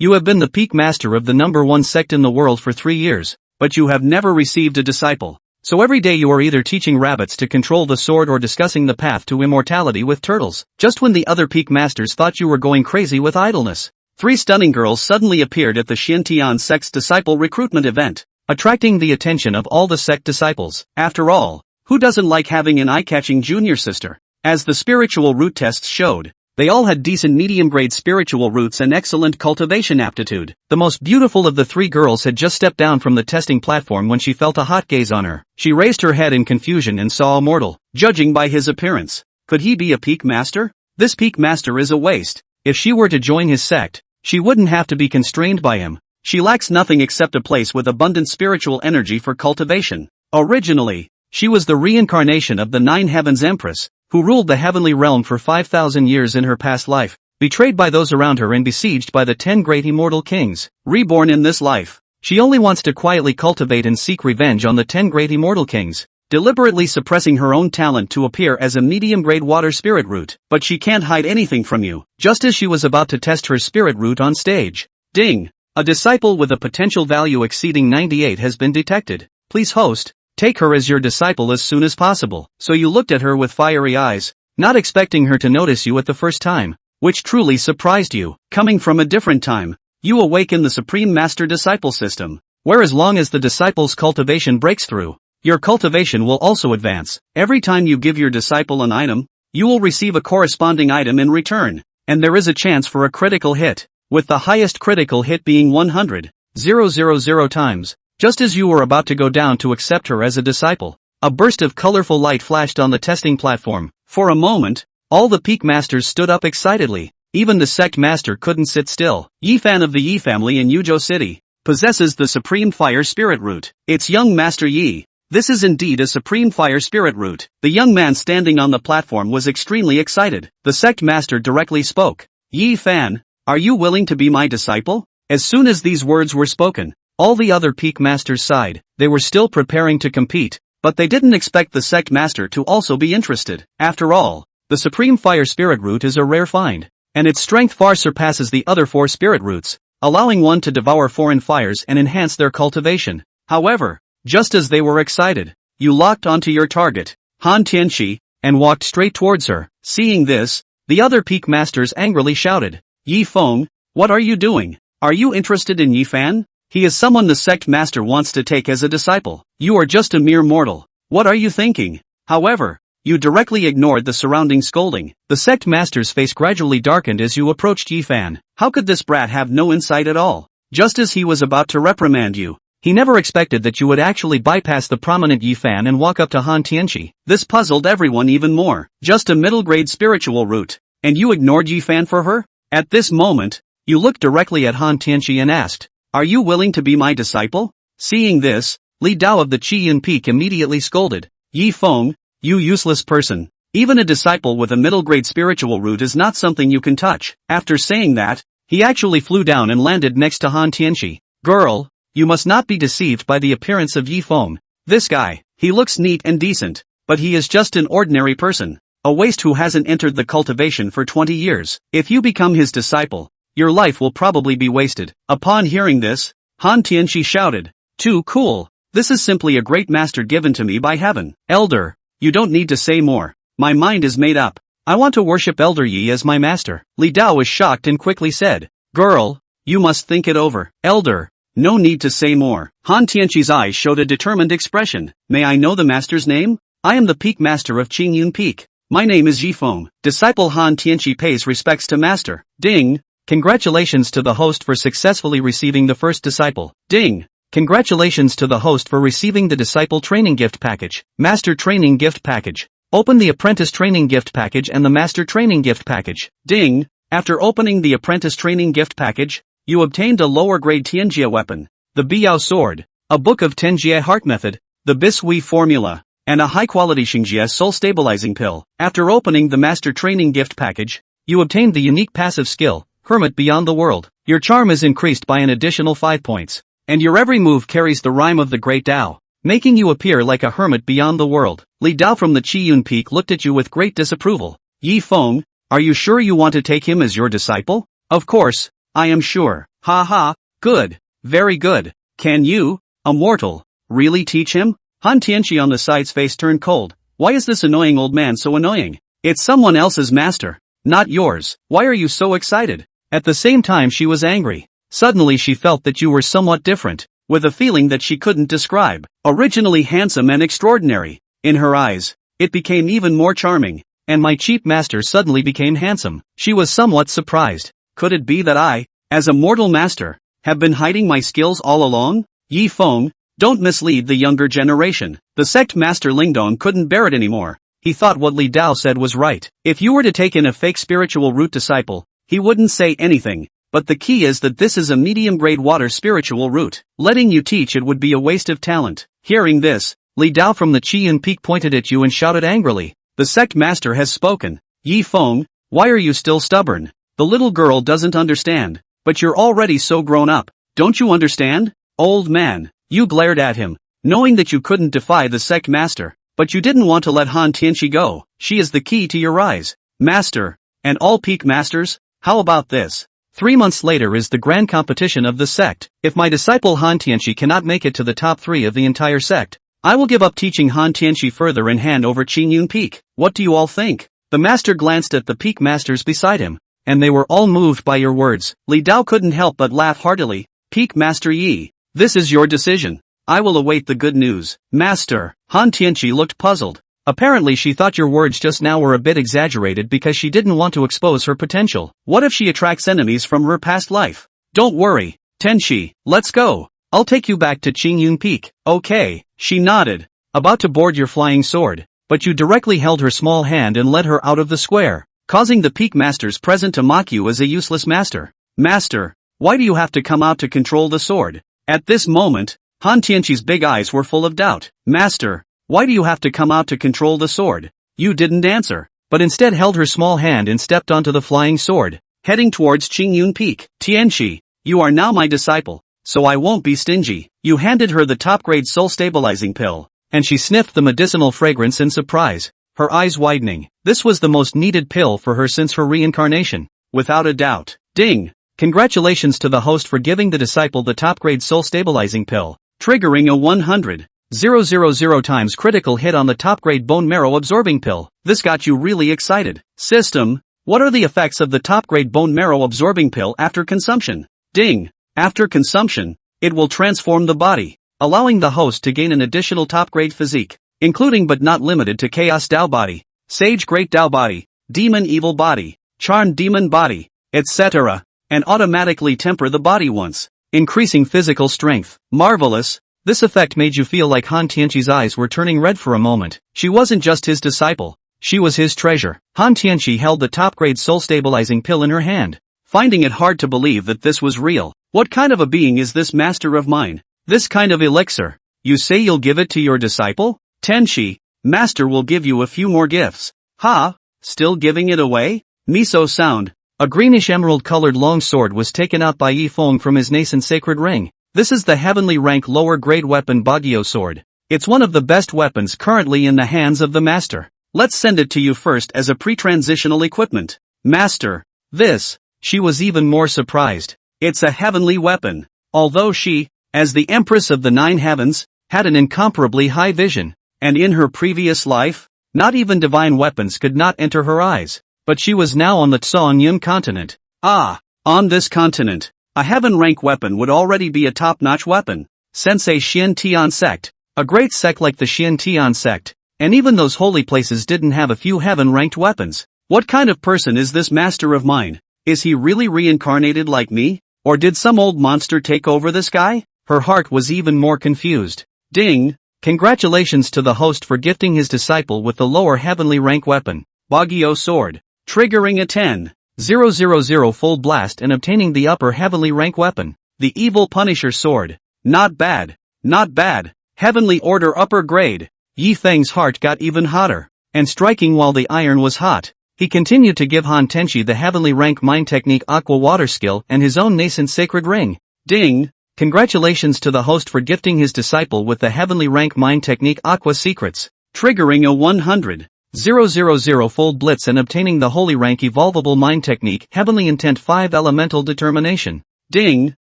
You have been the peak master of the #1 sect in the world for 3 years, but you have never received a disciple. So every day you are either teaching rabbits to control the sword or discussing the path to immortality with turtles. Just when the other peak masters thought you were going crazy with idleness, 3 stunning girls suddenly appeared at the Xiantian sect's disciple recruitment event, attracting the attention of all the sect disciples. After all, who doesn't like having an eye-catching junior sister? As the spiritual root tests showed, they all had decent medium-grade spiritual roots and excellent cultivation aptitude. The most beautiful of the 3 girls had just stepped down from the testing platform when she felt a hot gaze on her. She raised her head in confusion and saw a mortal. Judging by his appearance, could he be a peak master? This peak master is a waste. If she were to join his sect, she wouldn't have to be constrained by him. She lacks nothing except a place with abundant spiritual energy for cultivation. Originally, she was the reincarnation of the 9 Heavens Empress, who ruled the heavenly realm for 5,000 years in her past life, betrayed by those around her and besieged by the 10 great immortal kings. Reborn in this life, she only wants to quietly cultivate and seek revenge on the 10 great immortal kings, deliberately suppressing her own talent to appear as a medium-grade water spirit root. But she can't hide anything from you. Just as she was about to test her spirit root on stage, ding! A disciple with a potential value exceeding 98 has been detected. Please host, take her as your disciple as soon as possible. So you looked at her with fiery eyes, not expecting her to notice you at the first time, which truly surprised you. Coming from a different time, you awaken the Supreme Master Disciple system, where as long as the disciple's cultivation breaks through, your cultivation will also advance. Every time you give your disciple an item, you will receive a corresponding item in return, and there is a chance for a critical hit, with the highest critical hit being 100,000 times. Just as you were about to go down to accept her as a disciple, a burst of colorful light flashed on the testing platform. For a moment, all the peak masters stood up excitedly. Even the sect master couldn't sit still. Yifan of the Yi family in Yuzhou City possesses the supreme fire spirit root. It's young Master Yi. This is indeed a supreme fire spirit root. The young man standing on the platform was extremely excited. The sect master directly spoke. Yifan, are you willing to be my disciple? As soon as these words were spoken, all the other peak masters sighed. They were still preparing to compete, but they didn't expect the sect master to also be interested. After all, the supreme fire spirit root is a rare find, and its strength far surpasses the other 4 spirit roots, allowing one to devour foreign fires and enhance their cultivation. However, just as they were excited, you locked onto your target, Han Tianqi, and walked straight towards her. Seeing this, the other peak masters angrily shouted, Yi Feng, what are you doing? Are you interested in Yifan? He is someone the sect master wants to take as a disciple. You are just a mere mortal. What are you thinking? However, you directly ignored the surrounding scolding. The sect master's face gradually darkened as you approached Yifan. How could this brat have no insight at all? Just as he was about to reprimand you, he never expected that you would actually bypass the prominent Yifan and walk up to Han Tianqi. This puzzled everyone even more. Just a middle-grade spiritual root, and you ignored Yifan for her? At this moment, you looked directly at Han Tianqi and asked, are you willing to be my disciple? Seeing this, Li Dao of the Qiyun Peak immediately scolded. Yi Feng, you useless person. Even a disciple with a middle-grade spiritual root is not something you can touch. After saying that, he actually flew down and landed next to Han Tianqi. Girl, you must not be deceived by the appearance of Yi Feng. This guy, he looks neat and decent, but he is just an ordinary person, a waste who hasn't entered the cultivation for 20 years. If you become his disciple, your life will probably be wasted. Upon hearing this, Han Tianqi shouted, too cool. This is simply a great master given to me by heaven. Elder, you don't need to say more. My mind is made up. I want to worship Elder Yi as my master. Li Dao was shocked and quickly said, girl, you must think it over. Elder, no need to say more. Han Tianqi's eyes showed a determined expression. May I know the master's name? I am the peak master of Qingyun Peak. My name is Yi Feng. Disciple Han Tianqi pays respects to master. Ding. Congratulations to the host for successfully receiving the first disciple. Ding! Congratulations to the host for receiving the Disciple Training Gift Package. Master Training Gift Package. Open the Apprentice Training Gift Package and the Master Training Gift Package. Ding! After opening the Apprentice Training Gift Package, you obtained a lower-grade Tianjie weapon, the Biao Sword, a book of Tenjie Heart Method, the Bisui Formula, and a high-quality Xingjie Soul Stabilizing Pill. After opening the Master Training Gift Package, you obtained the unique passive skill, Hermit Beyond the World. Your charm is increased by an additional 5 points, and your every move carries the rhyme of the Great Tao, making you appear like a hermit beyond the world. Li Dao from the Qiyun Peak looked at you with great disapproval. Yi Feng, are you sure you want to take him as your disciple? Of course, I am sure. Ha ha, good. Very good. Can you, a mortal, really teach him? Han Tianqi on the side's face turned cold. Why is this annoying old man so annoying? It's someone else's master, not yours. Why are you so excited? At the same time she was angry. Suddenly she felt that you were somewhat different, with a feeling that she couldn't describe. Originally handsome and extraordinary, in her eyes, it became even more charming, and my cheap master suddenly became handsome. She was somewhat surprised. Could it be that I, as a mortal master, have been hiding my skills all along? Yi Feng, don't mislead the younger generation. The sect master Lingdong couldn't bear it anymore. He thought what Li Dao said was right. If you were to take in a fake spiritual root disciple, he wouldn't say anything. But the key is that this is a medium-grade water spiritual root. Letting you teach it would be a waste of talent. Hearing this, Li Dao from the Qiyun Peak pointed at you and shouted angrily. The sect master has spoken. Yi Feng, why are you still stubborn? The little girl doesn't understand. But you're already so grown up. Don't you understand? Old man, you glared at him, knowing that you couldn't defy the sect master. But you didn't want to let Han Tianqi go. She is the key to your rise. Master, and all peak masters, how about this? 3 months later is the grand competition of the sect. If my disciple Han Tianqi cannot make it to the top 3 of the entire sect, I will give up teaching Han Tianqi further and hand over Qingyun Peak. What do you all think? The master glanced at the peak masters beside him, and they were all moved by your words. Li Dao couldn't help but laugh heartily. Peak Master Yi, this is your decision. I will await the good news. Master, Han Tianqi looked puzzled. Apparently she thought your words just now were a bit exaggerated because she didn't want to expose her potential. What if she attracts enemies from her past life? Don't worry, Tenshi, let's go. I'll take you back to Qingyun Peak. Okay, she nodded, about to board your flying sword, but you directly held her small hand and led her out of the square, causing the peak masters present to mock you as a useless master. Master, why do you have to come out to control the sword? At this moment, Han Tianqi's big eyes were full of doubt. Master, why do you have to come out to control the sword? You didn't answer, but instead held her small hand and stepped onto the flying sword, heading towards Qingyun Peak. Tianqi, you are now my disciple, so I won't be stingy. You handed her the top-grade soul-stabilizing pill, and she sniffed the medicinal fragrance in surprise, her eyes widening. This was the most needed pill for her since her reincarnation, without a doubt. Ding! Congratulations to the host for giving the disciple the top-grade soul-stabilizing pill, triggering a 100,000 times critical hit on the top-grade bone marrow absorbing pill. This got you really excited. System, what are the effects of the top-grade bone marrow absorbing pill after consumption? Ding! After consumption, it will transform the body, allowing the host to gain an additional top-grade physique, including but not limited to Chaos Dao body, Sage Great Dao body, Demon Evil body, Charmed Demon body, etc., and automatically temper the body once, increasing physical strength. Marvelous! This effect made you feel like Han Tianqi's eyes were turning red for a moment. She wasn't just his disciple, she was his treasure. Han Tianqi held the top-grade soul-stabilizing pill in her hand, finding it hard to believe that this was real. What kind of a being is this master of mine? This kind of elixir? You say you'll give it to your disciple? Tenshi, master will give you a few more gifts. Ha! Still giving it away? Miso sound. A greenish emerald-colored long sword was taken out by Yi Feng from his nascent sacred ring. This is the heavenly rank lower grade weapon Bagyo sword. It's one of the best weapons currently in the hands of the master. Let's send it to you first as a pre-transitional equipment. Master, this. She was even more surprised. It's a heavenly weapon. Although she, as the Empress of the Nine Heavens, had an incomparably high vision, and in her previous life, not even divine weapons could not enter her eyes. But she was now on the Tsongyun continent. Ah, on this continent, a heaven-rank weapon would already be a top-notch weapon. Sensei Xian Tian sect, a great sect like the Xian Tian sect, and even those holy places didn't have a few heaven-ranked weapons. What kind of person is this master of mine? Is he really reincarnated like me? Or did some old monster take over this guy? Her heart was even more confused. Ding! Congratulations to the host for gifting his disciple with the lower heavenly rank weapon, Bagyo sword, triggering a 10,000 full blast and obtaining the upper heavenly rank weapon, the evil Punisher sword. Not bad, not bad. Heavenly order upper grade. Yi Feng's heart got even hotter, and striking while the iron was hot. He continued to give Han Tenshi the heavenly rank mind technique aqua water skill and his own nascent sacred ring. Ding! Congratulations to the host for gifting his disciple with the heavenly rank mind technique aqua secrets, triggering a 100,000 000 Blitz and obtaining the Holy Rank Evolvable Mind Technique Heavenly Intent 5 Elemental Determination. Ding!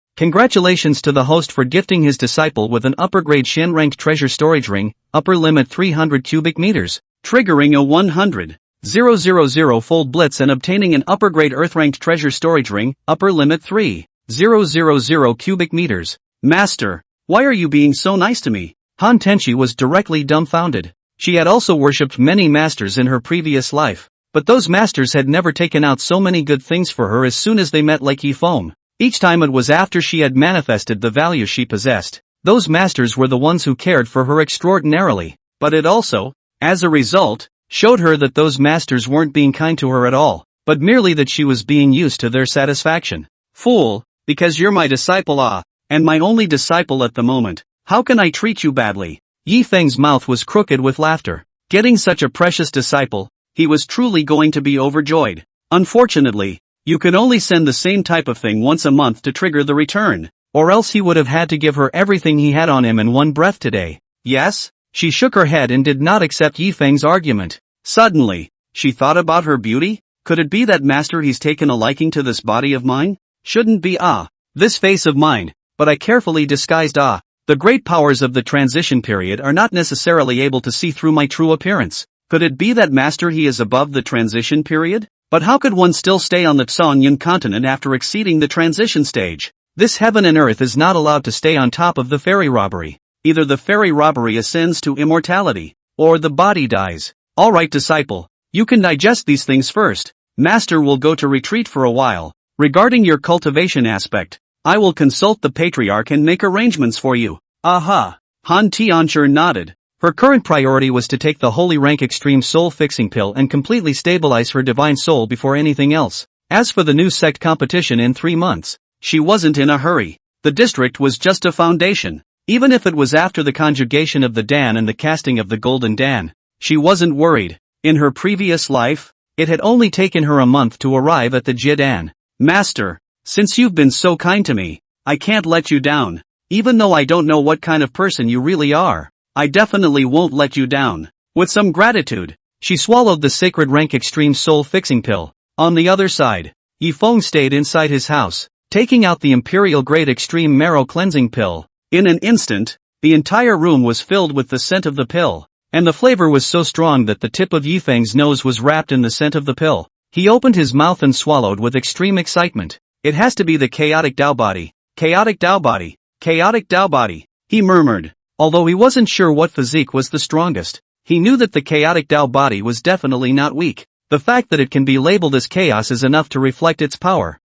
Congratulations to the host for gifting his disciple with an upper-grade Shin Ranked Treasure Storage Ring, upper limit 300 cubic meters, triggering a 100,000 Blitz and obtaining an upper-grade Earth-Ranked Treasure Storage Ring, upper limit 3,000 cubic meters. Master, why are you being so nice to me? Han Tenchi was directly dumbfounded. She had also worshipped many masters in her previous life, but those masters had never taken out so many good things for her as soon as they met like Yifeng. Each time it was after she had manifested the value she possessed. Those masters were the ones who cared for her extraordinarily, but it also, as a result, showed her that those masters weren't being kind to her at all, but merely that she was being used to their satisfaction. Fool, because you're my disciple and my only disciple at the moment, how can I treat you badly? Yifeng's mouth was crooked with laughter. Getting such a precious disciple, he was truly going to be overjoyed. Unfortunately, you can only send the same type of thing once a month to trigger the return, or else he would have had to give her everything he had on him in one breath today. Yes? She shook her head and did not accept Yifeng's argument. Suddenly, she thought about her beauty. Could it be that master he's taken a liking to this body of mine? Shouldn't be this face of mine, but I carefully disguised The great powers of the transition period are not necessarily able to see through my true appearance. Could it be that master he is above the transition period? But how could one still stay on the Tsongyun continent after exceeding the transition stage? This heaven and earth is not allowed to stay on top of the fairy robbery. Either the fairy robbery ascends to immortality, or the body dies. Alright disciple, you can digest these things first. Master will go to retreat for a while. Regarding your cultivation aspect, I will consult the patriarch and make arrangements for you. Aha! Han Tianchi nodded. Her current priority was to take the Holy Rank Extreme Soul Fixing Pill and completely stabilize her divine soul before anything else. As for the new sect competition in 3 months, she wasn't in a hurry. The district was just a foundation. Even if it was after the conjugation of the Dan and the casting of the Golden Dan, she wasn't worried. In her previous life, it had only taken her a month to arrive at the Jidan. Master, since you've been so kind to me, I can't let you down. Even though I don't know what kind of person you really are, I definitely won't let you down. With some gratitude, she swallowed the Sacred Rank Extreme Soul Fixing Pill. On the other side, Yifeng stayed inside his house, taking out the Imperial Grade Extreme Marrow Cleansing Pill. In an instant, the entire room was filled with the scent of the pill, and the flavor was so strong that the tip of Yifeng's nose was wrapped in the scent of the pill. He opened his mouth and swallowed with extreme excitement. It has to be the chaotic Tao body. Chaotic Tao body. Chaotic Tao body, he murmured. Although he wasn't sure what physique was the strongest, he knew that the chaotic Tao body was definitely not weak. The fact that it can be labeled as chaos is enough to reflect its power.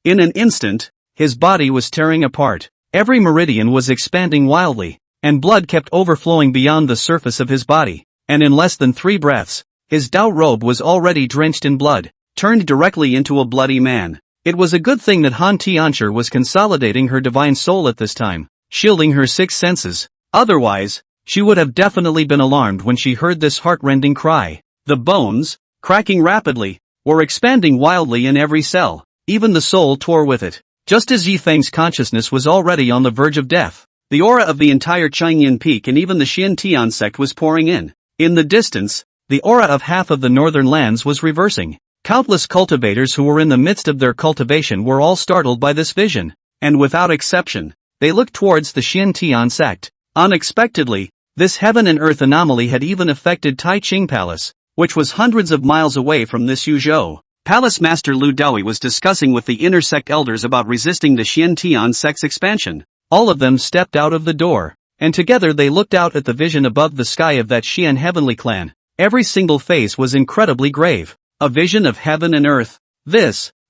In an instant, his body was tearing apart. Every meridian was expanding wildly, and blood kept overflowing beyond the surface of his body, and in less than 3 breaths, his Tao robe was already drenched in blood, turned directly into a bloody man. It was a good thing that Han Tianchi was consolidating her divine soul at this time, shielding her 6 senses. Otherwise, she would have definitely been alarmed when she heard this heart-rending cry. The bones, cracking rapidly, were expanding wildly in every cell. Even the soul tore with it. Just as Yifeng's consciousness was already on the verge of death, the aura of the entire Changyan Peak and even the Xiantian sect was pouring in. In the distance, the aura of half of the northern lands was reversing. Countless cultivators who were in the midst of their cultivation were all startled by this vision, and without exception, they looked towards the Xiantian sect. Unexpectedly, this heaven and earth anomaly had even affected Tai Ching Palace, which was hundreds of miles away from this Yuzhou. Palace Master Lu Doi was discussing with the inner sect elders about resisting the Xiantian sect's expansion. All of them stepped out of the door, and together they looked out at the vision above the sky of that Xian heavenly clan. Every single face was incredibly grave. A vision of heaven and earth.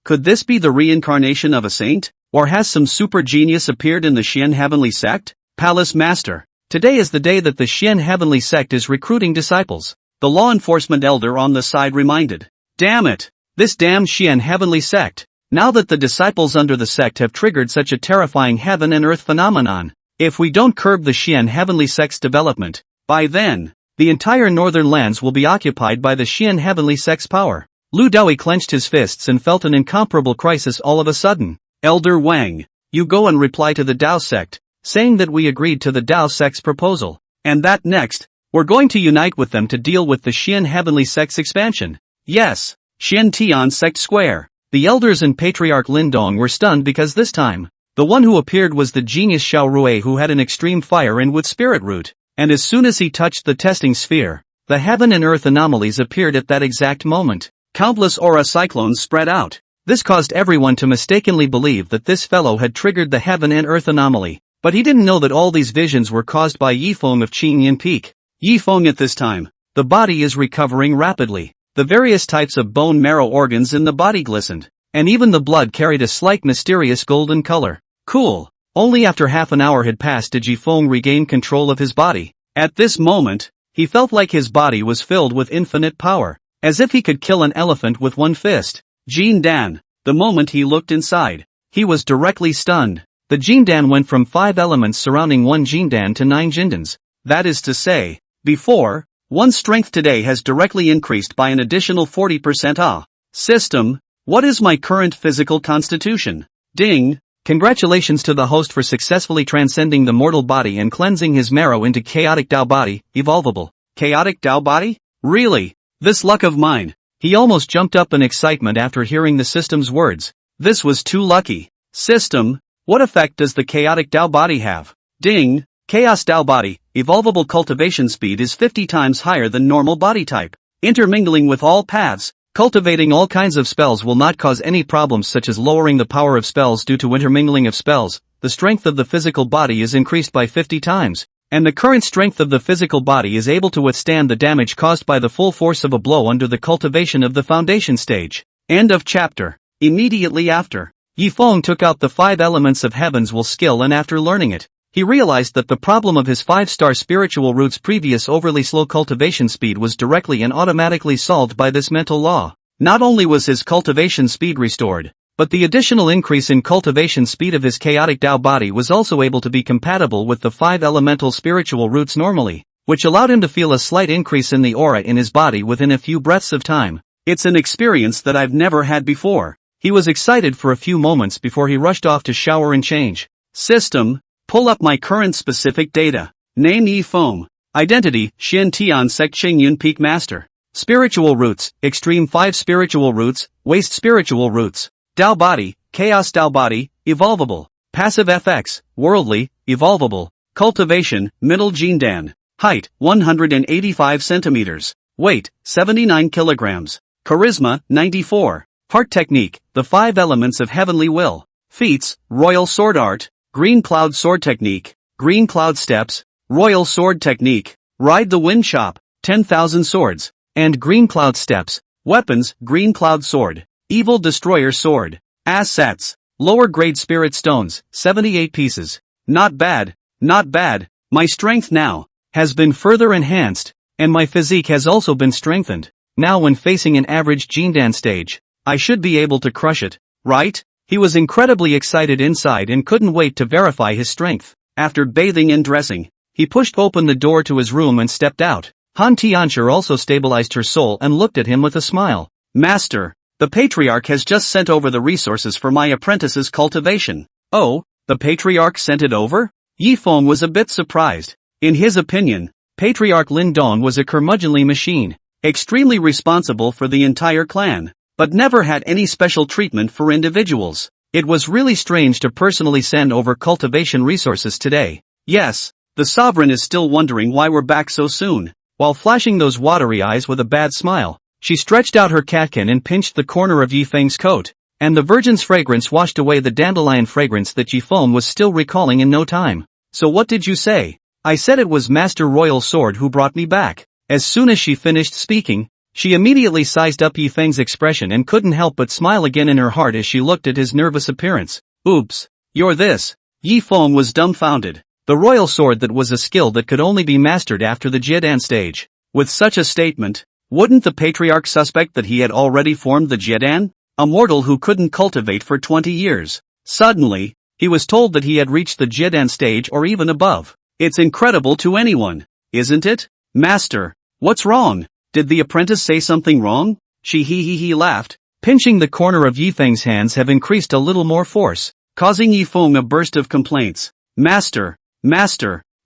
Could this be the reincarnation of a saint? Or has some super genius appeared in the Xian heavenly sect? Palace Master, today is the day that the Xian heavenly sect is recruiting disciples. The law enforcement elder on the side reminded. Damn it! This damn Xian heavenly sect. Now that the disciples under the sect have triggered such a terrifying heaven and earth phenomenon, if we don't curb the Xian heavenly sect's development, by then, the entire northern lands will be occupied by the Xian heavenly sect's power. Lu Doi clenched his fists and felt an incomparable crisis all of a sudden. Elder Wang, you go and reply to the Dao sect, saying that we agreed to the Dao sect's proposal, and that next, We're going to unite with them to deal with the Xian heavenly sect's expansion. Yes, Xian Tian sect square. The elders and Patriarch Lindong were stunned because this time, the one who appeared was the genius Xiao Rui, who had an extreme fire and wood spirit root, and as soon as he touched the testing sphere, the heaven and earth anomalies appeared at that exact moment. Countless aura cyclones spread out. This caused everyone to mistakenly believe that this fellow had triggered the heaven and earth anomaly, but he didn't know that all these visions were caused by Yifeng of Qingyan Peak. Yifeng at this time, the body is recovering rapidly. The various types of bone marrow organs in the body glistened, and even the blood carried a slight mysterious golden color. Cool. Only after half an hour had passed did Yifeng regain control of his body. At this moment, he felt like his body was filled with infinite power, as if he could kill an elephant with one fist. Jin Dan. The moment he looked inside, he was directly stunned. The Jindan went from 5 elements surrounding one Jindan to 9 Jindans. That is to say, before, one's strength today has directly increased by an additional 40%. System, what is my current physical constitution? Ding! Congratulations to the host for successfully transcending the mortal body and cleansing his marrow into chaotic Tao body, evolvable. Chaotic Tao body? Really? This luck of mine. He almost jumped up in excitement after hearing the system's words. This was too lucky. System, what effect does the chaotic Tao body have? Ding! Chaos Tao body, evolvable cultivation speed is 50 times higher than normal body type. Intermingling with all paths, cultivating all kinds of spells will not cause any problems such as lowering the power of spells due to intermingling of spells. The strength of the physical body is increased by 50 times, and the current strength of the physical body is able to withstand the damage caused by the full force of a blow under the cultivation of the foundation stage. End of chapter. Immediately after, Yifeng took out the 5 elements of heaven's will skill, and after learning it, he realized that the problem of his 5-star spiritual root's previous overly slow cultivation speed was directly and automatically solved by this mental law. Not only was his cultivation speed restored, but the additional increase in cultivation speed of his chaotic Tao body was also able to be compatible with the 5 elemental spiritual roots normally, which allowed him to feel a slight increase in the aura in his body within a few breaths of time. It's an experience that I've never had before. He was excited for a few moments before he rushed off to shower and change. System, pull up my current specific data. Name Yifeng. Identity, Xian Tian Sect Qingyun Peak Master. Spiritual roots, Extreme 5 spiritual roots, Waste spiritual roots. Tao body, Chaos Tao body, evolvable. Passive FX, worldly, evolvable. Cultivation, middle Jindan. Height, 185 centimeters. Weight, 79 kilograms. Charisma, 94. Heart technique, the 5 elements of heavenly will. Feats, Royal Sword Art. Green Cloud Sword Technique, Green Cloud Steps, Royal Sword Technique, Ride the Wind Chop, 10,000 Swords, and Green Cloud Steps. Weapons, Green Cloud Sword, Evil Destroyer Sword. Assets, lower grade Spirit Stones, 78 pieces. Not bad, not bad. My strength now has been further enhanced, and my physique has also been strengthened. Now when facing an average Jindan stage, I should be able to crush it, right? He was incredibly excited inside and couldn't wait to verify his strength. After bathing and dressing, he pushed open the door to his room and stepped out. Han Tianchi also stabilized her soul and looked at him with a smile. Master, the Patriarch has just sent over the resources for my apprentice's cultivation. Oh, the Patriarch sent it over? Yifeng was a bit surprised. In his opinion, Patriarch Lindong was a curmudgeonly machine, extremely responsible for the entire clan, but never had any special treatment for individuals. It was really strange to personally send over cultivation resources today. Yes, the sovereign is still wondering why we're back so soon. While flashing those watery eyes with a bad smile, she stretched out her catkin and pinched the corner of Yifeng's coat, and the virgin's fragrance washed away the dandelion fragrance that Yifeng was still recalling in no time. So what did you say? I said it was Master Royal Sword who brought me back. As soon as she finished speaking, she immediately sized up Yifeng's expression and couldn't help but smile again in her heart as she looked at his nervous appearance. Oops, you're this. Yifeng was dumbfounded. The royal sword that was a skill that could only be mastered after the Jiedan stage. With such a statement, wouldn't the Patriarch suspect that he had already formed the Jiedan? A mortal who couldn't cultivate for 20 years. Suddenly, he was told that he had reached the Jiedan stage or even above. It's incredible to anyone, isn't it? Master, what's wrong? Did the apprentice say something wrong? She he laughed. Pinching the corner of Yifeng's hands have increased a little more force, causing Yifeng a burst of complaints. Master,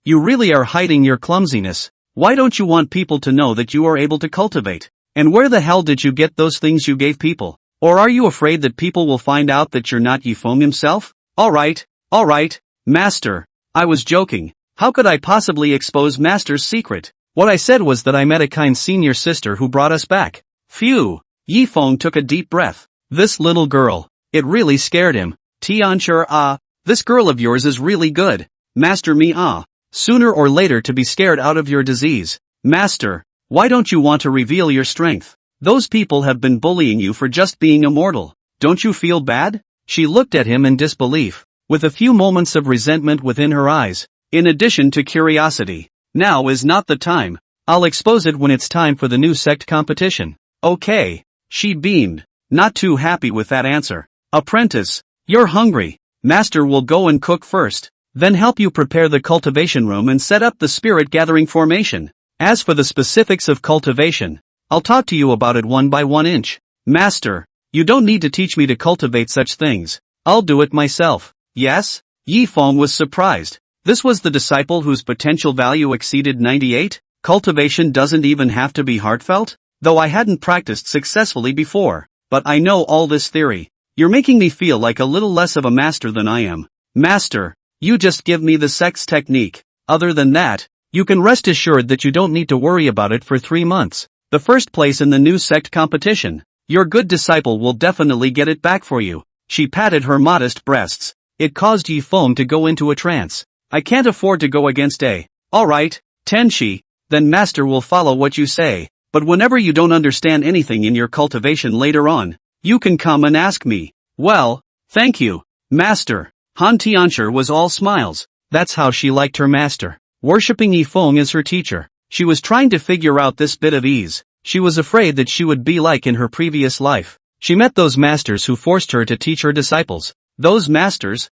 you really are hiding your clumsiness. Why don't you want people to know that you are able to cultivate? And where the hell did you get those things you gave people? Or are you afraid that people will find out that you're not Yifeng himself? Alright, Master. I was joking. How could I possibly expose Master's secret? What I said was that I met a kind senior sister who brought us back. Phew. Yifeng took a deep breath. This little girl. It really scared him. Tianchi, this girl of yours is really good. Master me, sooner or later to be scared out of your disease. Master, why don't you want to reveal your strength? Those people have been bullying you for just being immortal. Don't you feel bad? She looked at him in disbelief, with a few moments of resentment within her eyes, in addition to curiosity. Now is not the time. I'll expose it when it's time for the new sect competition. Okay. She beamed, not too happy with that answer. Apprentice, you're hungry. Master will go and cook first, then help you prepare the cultivation room and set up the spirit gathering formation. As for the specifics of cultivation, I'll talk to you about it 1 by 1 inch. Master, you don't need to teach me to cultivate such things. I'll do it myself. Yes? Yifeng was surprised. This was the disciple whose potential value exceeded 98? Cultivation doesn't even have to be heartfelt? Though I hadn't practiced successfully before, but I know all this theory. You're making me feel like a little less of a master than I am. Master, you just give me the sex technique. Other than that, you can rest assured that you don't need to worry about it for 3 months. The first place in the new sect competition. Your good disciple will definitely get it back for you. She patted her modest breasts. It caused Yifeng to go into a trance. I can't afford to go against a. Alright, Tenshi, then Master will follow what you say. But whenever you don't understand anything in your cultivation later on, you can come and ask me. Well, thank you, Master. Han Tianchi was all smiles. That's how she liked her master. Worshipping Yifeng as her teacher. She was trying to figure out this bit of ease. She was afraid that she would be like in her previous life. She met those masters who forced her to teach her disciples. Those masters,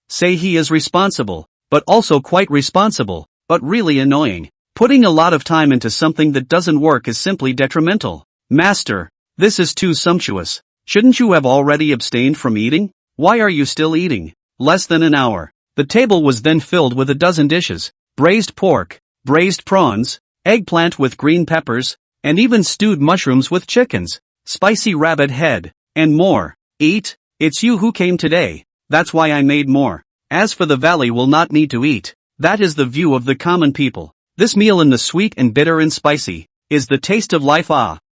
say he is responsible, but also quite responsible, but really annoying. Putting a lot of time into something that doesn't work is simply detrimental. Master, this is too sumptuous. Shouldn't you have already abstained from eating? Why are you still eating? Less than an hour. The table was then filled with a dozen dishes. Braised pork, braised prawns, eggplant with green peppers, and even stewed mushrooms with chickens, spicy rabbit head, and more. Eat? It's you who came today. That's why I made more. As for the valley will not need to eat. That is the view of the common people. This meal in the sweet and bitter and spicy, is the taste of life.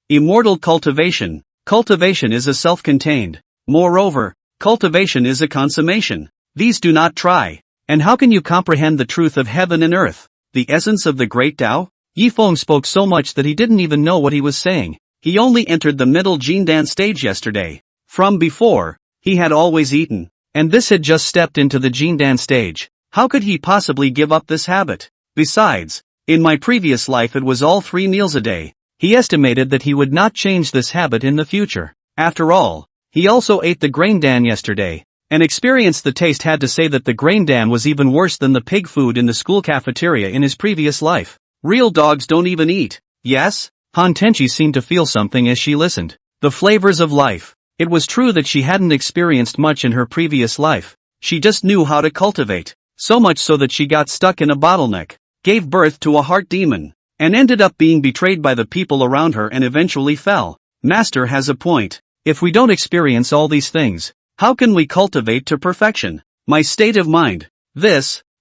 Immortal cultivation. Cultivation is a self-contained. Moreover, cultivation is a consummation. These do not try. And how can you comprehend the truth of heaven and earth? The essence of the great Tao? Yifeng spoke so much that he didn't even know what he was saying. He only entered the middle Jindan stage yesterday. From before, he had always eaten. And this had just stepped into the Jindan stage. How could he possibly give up this habit? Besides, in my previous life it was all 3 meals a day. He estimated that he would not change this habit in the future. After all, he also ate the grain dan yesterday. And experienced the taste had to say that the grain dan was even worse than the pig food in the school cafeteria in his previous life. Real dogs don't even eat. Yes? Han Tenchi seemed to feel something as she listened. The flavors of life. It was true that she hadn't experienced much in her previous life. She just knew how to cultivate. So much so that she got stuck in a bottleneck, gave birth to a heart demon, and ended up being betrayed by the people around her and eventually fell. Master has a point. If we don't experience all these things, how can we cultivate to perfection? My state of mind.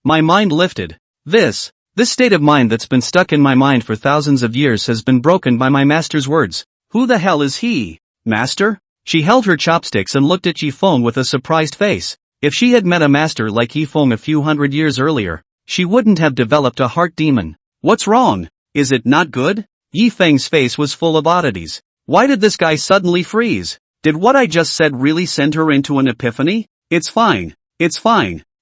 My mind lifted. This state of mind that's been stuck in my mind for thousands of years has been broken by my master's words. Who the hell is he? Master? She held her chopsticks and looked at Yifeng with a surprised face. If she had met a master like Yifeng a few hundred years earlier, she wouldn't have developed a heart demon. What's wrong? Is it not good? Yifeng's face was full of oddities. Why did this guy suddenly freeze? Did what I just said really send her into an epiphany? It's fine.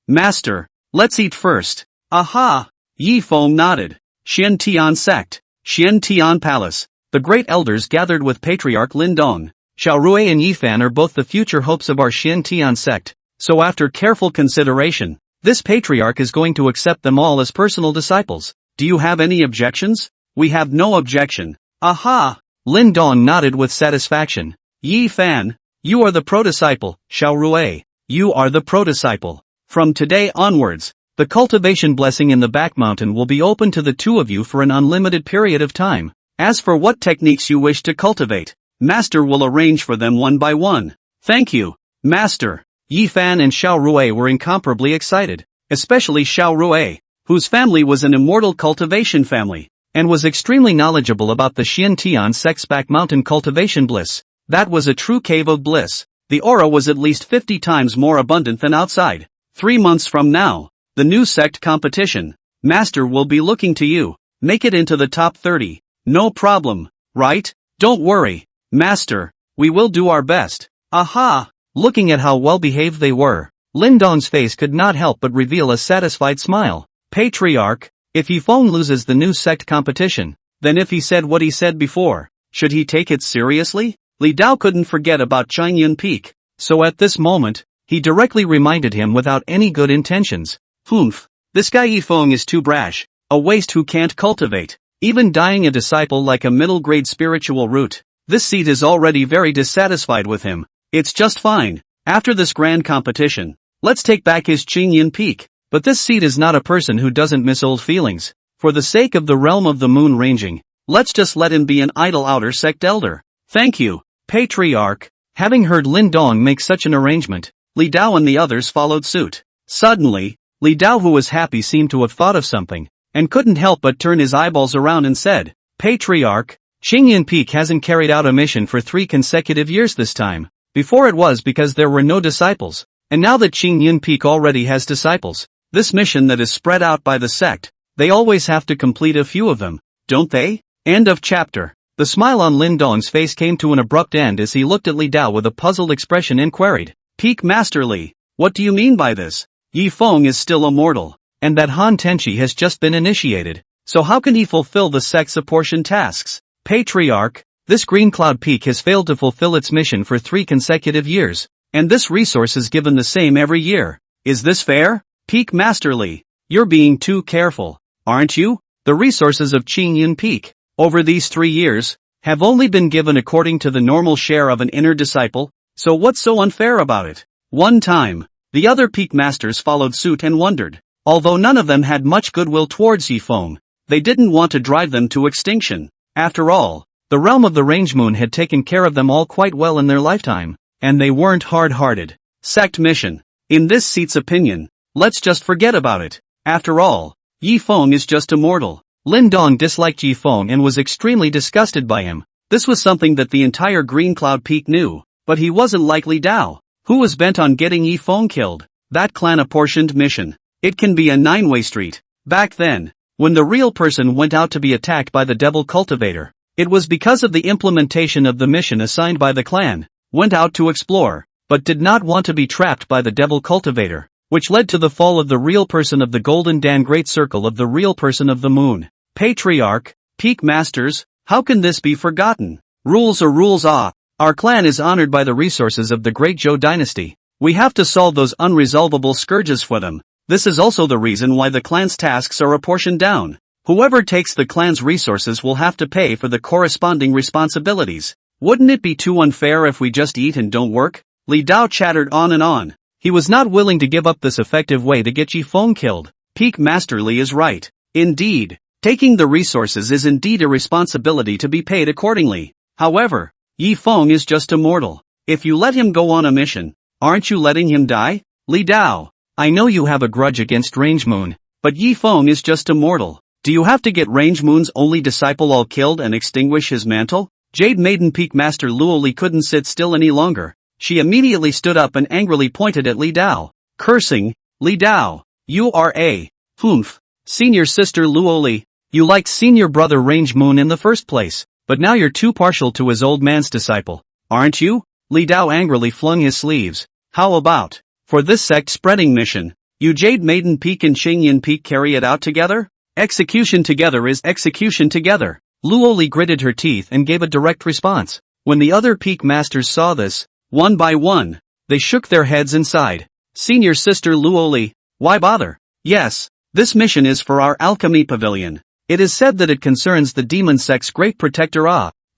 Master, let's eat first. Aha! Yifeng nodded. Xian Tian sect. Xian Tian palace. The great elders gathered with Patriarch Lindong. Xiaorui and Yifan are both the future hopes of our Xian Tian sect. So after careful consideration, this patriarch is going to accept them all as personal disciples. Do you have any objections? We have no objection. Aha! Lin Dong nodded with satisfaction. Yi Fan, you are the pro-disciple. Xiaorui, you are the pro-disciple. From today onwards, The cultivation blessing in the back mountain will be open to the two of you for an unlimited period of time. As for what techniques you wish to cultivate, Master will arrange for them one by one. Thank you, Master. Yi Fan and Xiao Rui were incomparably excited, especially Xiao Rui, whose family was an immortal cultivation family, and was extremely knowledgeable about the Xiantian sect's back mountain cultivation bliss. That was a true cave of bliss. The aura was at least 50 times more abundant than outside. 3 months from now, the new sect competition. Master will be looking to you. Make it into the top 30. No problem, right? Don't worry, Master. We will do our best. Aha! Looking at how well behaved they were, Lin Dong's face could not help but reveal a satisfied smile. Patriarch, if Yifeng loses the new sect competition, then if he said what he said before, should he take it seriously? Li Dao couldn't forget about Qingyun Peak, so at this moment, he directly reminded him without any good intentions. Humph, this guy Yifeng is too brash, a waste who can't cultivate, even dying a disciple like a middle-grade spiritual root. This seat is already very dissatisfied with him. It's just fine. After this grand competition, let's take back his Qingyun Peak. But this seat is not a person who doesn't miss old feelings. For the sake of the realm of the moon ranging, let's just let him be an idle outer sect elder. Thank you, Patriarch. Having heard Lin Dong make such an arrangement, Li Dao and the others followed suit. Suddenly, Li Dao, who was happy, seemed to have thought of something, and couldn't help but turn his eyeballs around and said, Patriarch, Qingyun Peak hasn't carried out a mission for 3 consecutive years this time. Before it was because there were no disciples, and now that Qingyun Peak already has disciples, this mission that is spread out by the sect, they always have to complete a few of them, don't they? End of chapter. The smile on Lin Dong's face came to an abrupt end as he looked at Li Dao with a puzzled expression and queried, Peak Master Li, what do you mean by this? Yifeng is still immortal, and that Han Tenchi has just been initiated, so how can he fulfill the sect's apportioned tasks? Patriarch, this Green Cloud Peak has failed to fulfill its mission for 3 consecutive years, and this resource is given the same every year. Is this fair? Peak Master Li, you're being too careful, aren't you? The resources of Qingyun Peak, over these 3 years, have only been given according to the normal share of an inner disciple, so what's so unfair about it? One time, the other Peak Masters followed suit and wondered. Although none of them had much goodwill towards Yifeng, they didn't want to drive them to extinction. After all, the realm of the Range Moon had taken care of them all quite well in their lifetime, and they weren't hard-hearted. Sect mission. In this seat's opinion, let's just forget about it. After all, Yifeng is just a mortal. Lin Dong disliked Yifeng and was extremely disgusted by him. This was something that the entire Green Cloud Peak knew, but he wasn't like Li Dao, who was bent on getting Yifeng killed. That clan-apportioned mission. It can be a 9-way street. Back then, when the real person went out to be attacked by the devil cultivator, it was because of the implementation of the mission assigned by the clan, went out to explore, but did not want to be trapped by the devil cultivator, which led to the fall of the real person of the Golden Dan Great Circle of the real person of the moon. Patriarch, Peak Masters, how can this be forgotten? Rules are rules. Our clan is honored by the resources of the Great Zhou dynasty. We have to solve those unresolvable scourges for them. This is also the reason why the clan's tasks are apportioned down. Whoever takes the clan's resources will have to pay for the corresponding responsibilities. Wouldn't it be too unfair if we just eat and don't work? Li Dao chattered on and on. He was not willing to give up this effective way to get Yifeng killed. Peak Master Li is right. Indeed, taking the resources is indeed a responsibility to be paid accordingly. However, Yifeng is just a mortal. If you let him go on a mission, aren't you letting him die? Li Dao, I know you have a grudge against Range Moon, but Yifeng is just a mortal. Do you have to get Range Moon's only disciple all killed and extinguish his mantle? Jade Maiden Peak Master Luoli couldn't sit still any longer. She immediately stood up and angrily pointed at Li Dao, cursing, Li Dao, you are a humph. Senior sister Luoli, you liked senior brother Range Moon in the first place, but now you're too partial to his old man's disciple, aren't you? Li Dao angrily flung his sleeves. How about, for this sect spreading mission, you Jade Maiden Peak and Qingyun Peak carry it out together? Execution together is execution together. Luoli gritted her teeth and gave a direct response. When the other Peak Masters saw this, one by one, they shook their heads and sighed. Senior sister Luoli, why bother? Yes, this mission is for our alchemy pavilion. It is said that it concerns the demon sect's great protector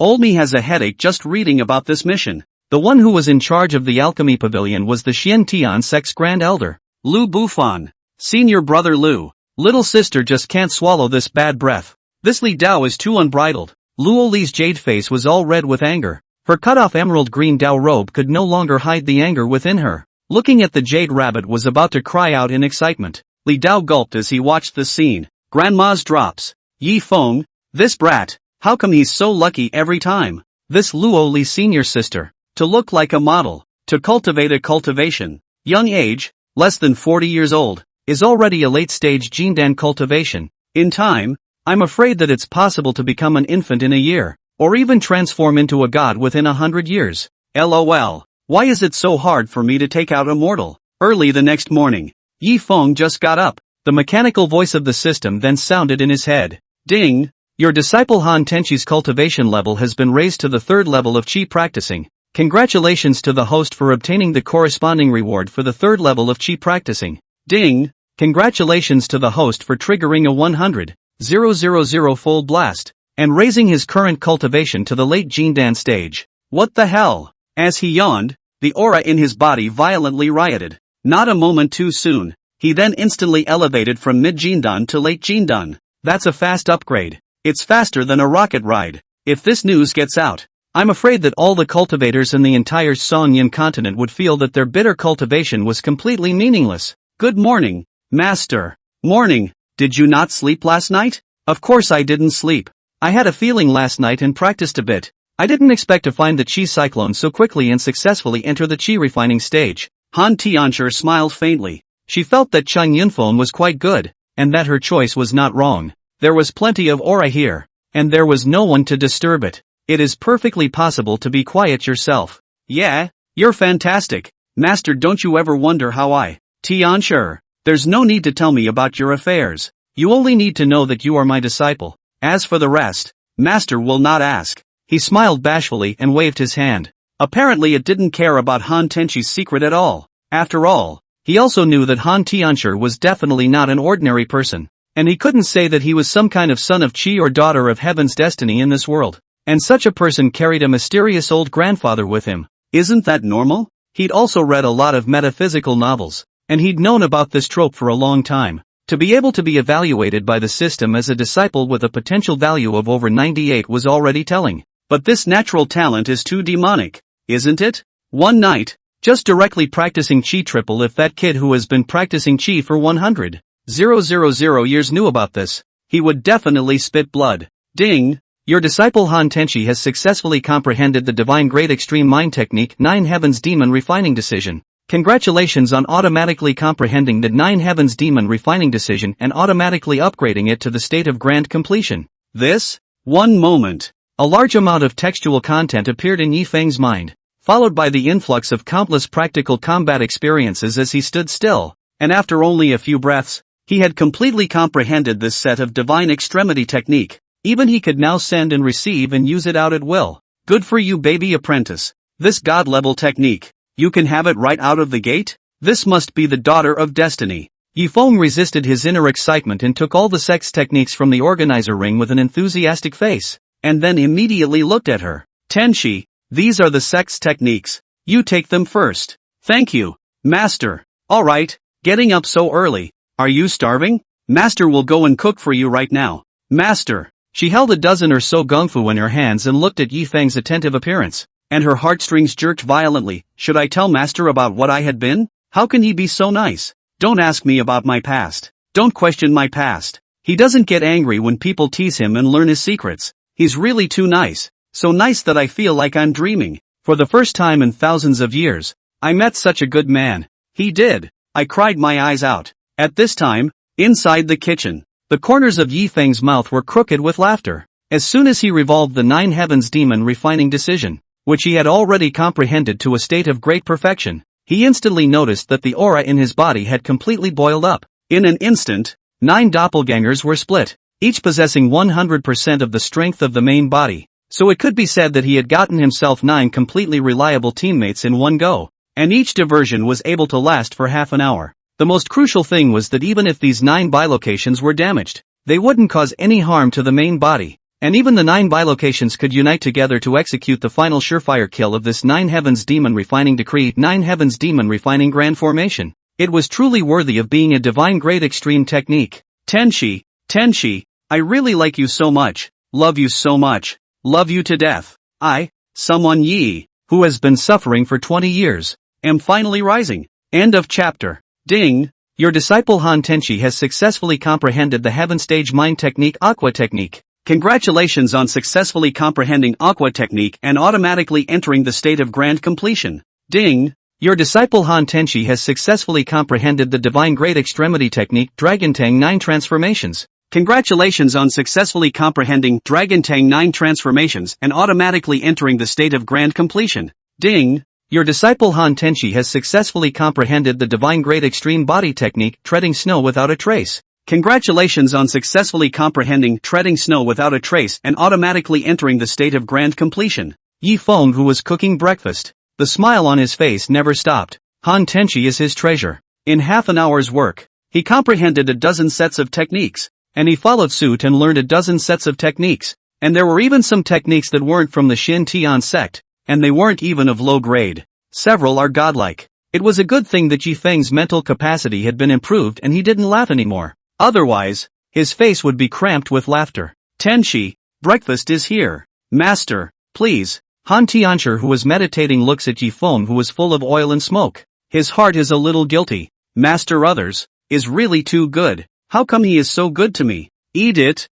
Olmi has a headache just reading about this mission. The one who was in charge of the alchemy pavilion was the Xiantian sect's grand elder, Lu Bufan. Senior brother Lu. Little sister just can't swallow this bad breath. This Li Dao is too unbridled. Luo Li's jade face was all red with anger. Her cut-off emerald green Dao robe could no longer hide the anger within her. Looking at the jade rabbit was about to cry out in excitement. Li Dao gulped as he watched the scene. Grandma's drops. Yi Feng, this brat, how come he's so lucky every time? This Luo Li senior sister. To look like a model. To cultivate a cultivation. Young age, less than 40 years old, is already a late-stage Jindan cultivation. In time, I'm afraid that it's possible to become an infant in a year, or even transform into a god within 100 years. LOL. Why is it so hard for me to take out a mortal? Early the next morning, Yi Feng just got up. The mechanical voice of the system then sounded in his head. Ding! Your disciple Han Tenchi's cultivation level has been raised to the 3rd level of Qi practicing. Congratulations to the host for obtaining the corresponding reward for the 3rd level of Qi practicing. Ding! Congratulations to the host for triggering a 100,000 fold blast, and raising his current cultivation to the late Jindan stage. What the hell? As he yawned, the aura in his body violently rioted. Not a moment too soon. He then instantly elevated from mid-Jindan to late Jindan. That's a fast upgrade. It's faster than a rocket ride. If this news gets out, I'm afraid that all the cultivators in the entire Songyan continent would feel that their bitter cultivation was completely meaningless. Good morning, Master. Morning. Did you not sleep last night? Of course I didn't sleep. I had a feeling last night and practiced a bit. I didn't expect to find the Qi cyclone so quickly and successfully enter the Qi refining stage. Han Tianchi smiled faintly. She felt that Chang Yunfeng was quite good, and that her choice was not wrong. There was plenty of aura here, and there was no one to disturb it. It is perfectly possible to be quiet yourself. Yeah, you're fantastic. Master, don't you ever wonder how I... Tianchi, there's no need to tell me about your affairs. You only need to know that you are my disciple. As for the rest, Master will not ask. He smiled bashfully and waved his hand. Apparently it didn't care about Han Tenchi's secret at all. After all, he also knew that Han Tianchi was definitely not an ordinary person. And he couldn't say that he was some kind of son of Qi or daughter of heaven's destiny in this world. And such a person carried a mysterious old grandfather with him. Isn't that normal? He'd also read a lot of metaphysical novels, and he'd known about this trope for a long time. To be able to be evaluated by the system as a disciple with a potential value of over 98 was already telling. But this natural talent is too demonic, isn't it? One night, just directly practicing Qi triple, if that kid who has been practicing Qi for 100,000 years knew about this, he would definitely spit blood. Ding! Your disciple Han Tenchi has successfully comprehended the divine grade extreme mind technique 9 Heavens Demon Refining Decision. Congratulations on automatically comprehending the 9 Heavens Demon Refining Decision and automatically upgrading it to the state of grand completion. This? One moment. A large amount of textual content appeared in Yi Feng's mind, followed by the influx of countless practical combat experiences as he stood still, and after only a few breaths, he had completely comprehended this set of divine extremity technique. Even he could now send and receive and use it out at will. Good for you, baby apprentice. This god-level technique, you can have it right out of the gate? This must be the daughter of destiny. Yi Feng resisted his inner excitement and took all the sex techniques from the organizer ring with an enthusiastic face, and then immediately looked at her. Tenchi, these are the sex techniques. You take them first. Thank you, Master. Alright, getting up so early. Are you starving? Master will go and cook for you right now. Master. She held a dozen or so gungfu in her hands and looked at Yi Feng's attentive appearance, and her heartstrings jerked violently. Should I tell Master about what I had been? How can he be so nice? Don't ask me about my past. Don't question my past. He doesn't get angry when people tease him and learn his secrets. He's really too nice. So nice that I feel like I'm dreaming. For the first time in thousands of years, I met such a good man. He did. I cried my eyes out. At this time, inside the kitchen, the corners of Yi Feng's mouth were crooked with laughter. As soon as he revolved the 9 Heavens Demon Refining Decision, which he had already comprehended to a state of great perfection, he instantly noticed that the aura in his body had completely boiled up. In an instant, 9 doppelgangers were split, each possessing 100% of the strength of the main body. So it could be said that he had gotten himself 9 completely reliable teammates in one go, and each diversion was able to last for half an hour. The most crucial thing was that even if these 9 bilocations were damaged, they wouldn't cause any harm to the main body, and even the 9 bilocations could unite together to execute the final surefire kill of this 9 Heavens Demon Refining Decree 9 Heavens Demon Refining Grand Formation. It was truly worthy of being a divine grade extreme technique. Tenshi, I really like you so much, love you so much, love you to death. Someone who has been suffering for 20 years, am finally rising. End of chapter. Ding! Your disciple Han Tenshi has successfully comprehended the heaven stage mind technique Aqua technique. Congratulations on successfully comprehending Aqua technique and automatically entering the state of grand completion. Ding! Your disciple Han Tenshi has successfully comprehended the divine grade extremity technique Dragon Tang 9 transformations. Congratulations on successfully comprehending Dragon Tang 9 transformations and automatically entering the state of grand completion. Ding! Your disciple Han Tenshi has successfully comprehended the divine grade extreme body technique treading snow without a trace. Congratulations on successfully comprehending treading snow without a trace and automatically entering the state of grand completion. Yi Feng, who was cooking breakfast, the smile on his face never stopped. Han Tenshi is his treasure. In half an hour's work, he comprehended a dozen sets of techniques, and he followed suit and learned a dozen sets of techniques, and there were even some techniques that weren't from the Shin Tian sect, and they weren't even of low grade. Several are godlike. It was a good thing that Yi Feng's mental capacity had been improved and he didn't laugh anymore. Otherwise, his face would be cramped with laughter. Tenshi, breakfast is here. Master, please. Han Tianshi, who was meditating, looks at Yi Feng, who was full of oil and smoke. His heart is a little guilty. Master, others is really too good. How come he is so good to me? Eat it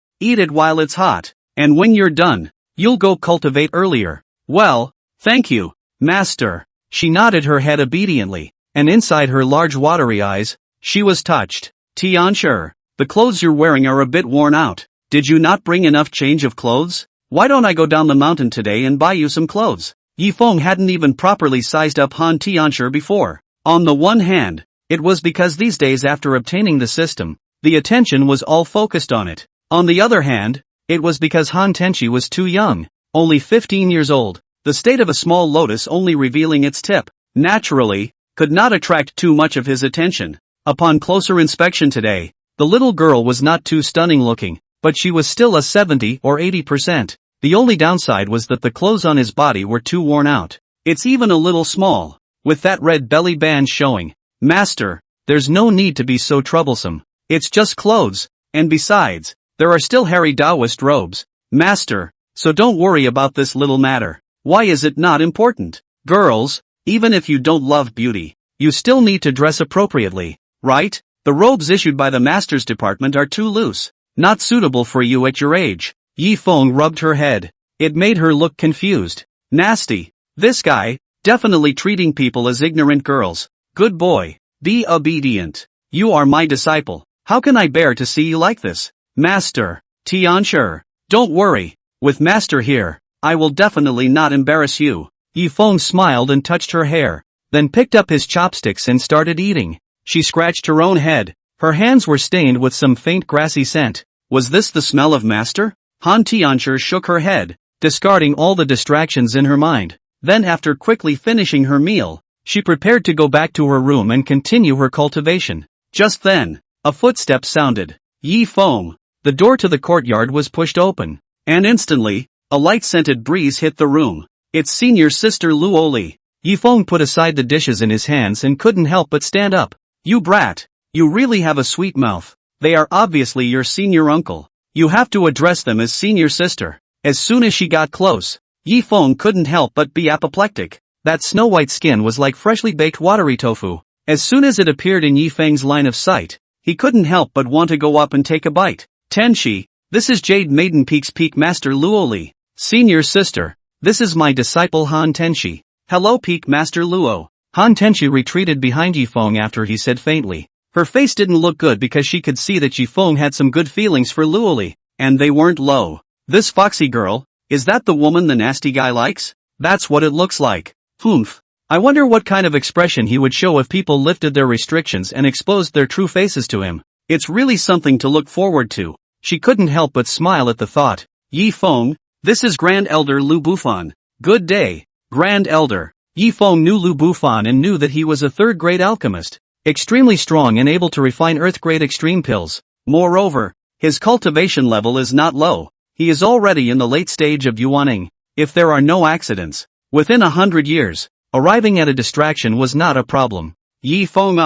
while it's hot. And when you're done, you'll go cultivate earlier. Well, thank you, Master. She nodded her head obediently, and inside her large watery eyes, she was touched. Tianshi, the clothes you're wearing are a bit worn out. Did you not bring enough change of clothes? Why don't I go down the mountain today and buy you some clothes? Yi Feng hadn't even properly sized up Han Tianshi before. On the one hand, it was because these days after obtaining the system, the attention was all focused on it. On the other hand, it was because Han Tenshi was too young, only 15 years old, the state of a small lotus only revealing its tip, naturally, could not attract too much of his attention. Upon closer inspection today, the little girl was not too stunning looking, but she was still a 70 or 80%. The only downside was that the clothes on his body were too worn out. It's even a little small, with that red belly band showing. Master, there's no need to be so troublesome. It's just clothes, and besides, there are still hairy Taoist robes. Master, so don't worry about this little matter. Why is it not important? Girls, even if you don't love beauty, you still need to dress appropriately, right? The robes issued by the master's department are too loose, not suitable for you at your age. Yi Feng rubbed her head. It made her look confused. Nasty. This guy, definitely treating people as ignorant girls. Good boy. Be obedient. You are my disciple. How can I bear to see you like this? Master. Tianshi. Don't worry. With Master here, I will definitely not embarrass you. Yi Feng smiled and touched her hair, then picked up his chopsticks and started eating. She scratched her own head. Her hands were stained with some faint grassy scent. Was this the smell of Master? Han Tianshi shook her head, discarding all the distractions in her mind. Then after quickly finishing her meal, she prepared to go back to her room and continue her cultivation. Just then, a footstep sounded. Yi Feng. The door to the courtyard was pushed open, and instantly, a light-scented breeze hit the room. It's senior sister Luoli. Yi Feng put aside the dishes in his hands and couldn't help but stand up. You brat. You really have a sweet mouth. They are obviously your senior uncle. You have to address them as senior sister. As soon as she got close, Yi Feng couldn't help but be apoplectic. That snow-white skin was like freshly baked watery tofu. As soon as it appeared in Yi Feng's line of sight, he couldn't help but want to go up and take a bite. Tenshi, this is Jade Maiden Peak's Peak Master Luoli. Senior sister, this is my disciple Han Tenshi. Hello Peak Master Luo. Han Tenshi retreated behind Yi Feng after he said faintly. Her face didn't look good because she could see that Yi Feng had some good feelings for Luoli, and they weren't low. This foxy girl, is that the woman the nasty guy likes? That's what it looks like. Humph. I wonder what kind of expression he would show if people lifted their restrictions and exposed their true faces to him. It's really something to look forward to. She couldn't help but smile at the thought. Yi Feng, this is Grand Elder Lu Bufan. Good day, Grand Elder. Yi Feng knew Lu Bufan and knew that he was a third-grade alchemist, extremely strong and able to refine earth-grade extreme pills. Moreover, his cultivation level is not low. He is already in the late stage of yuaning. If there are no accidents, within 100 years, arriving at a distraction was not a problem. Yi Feng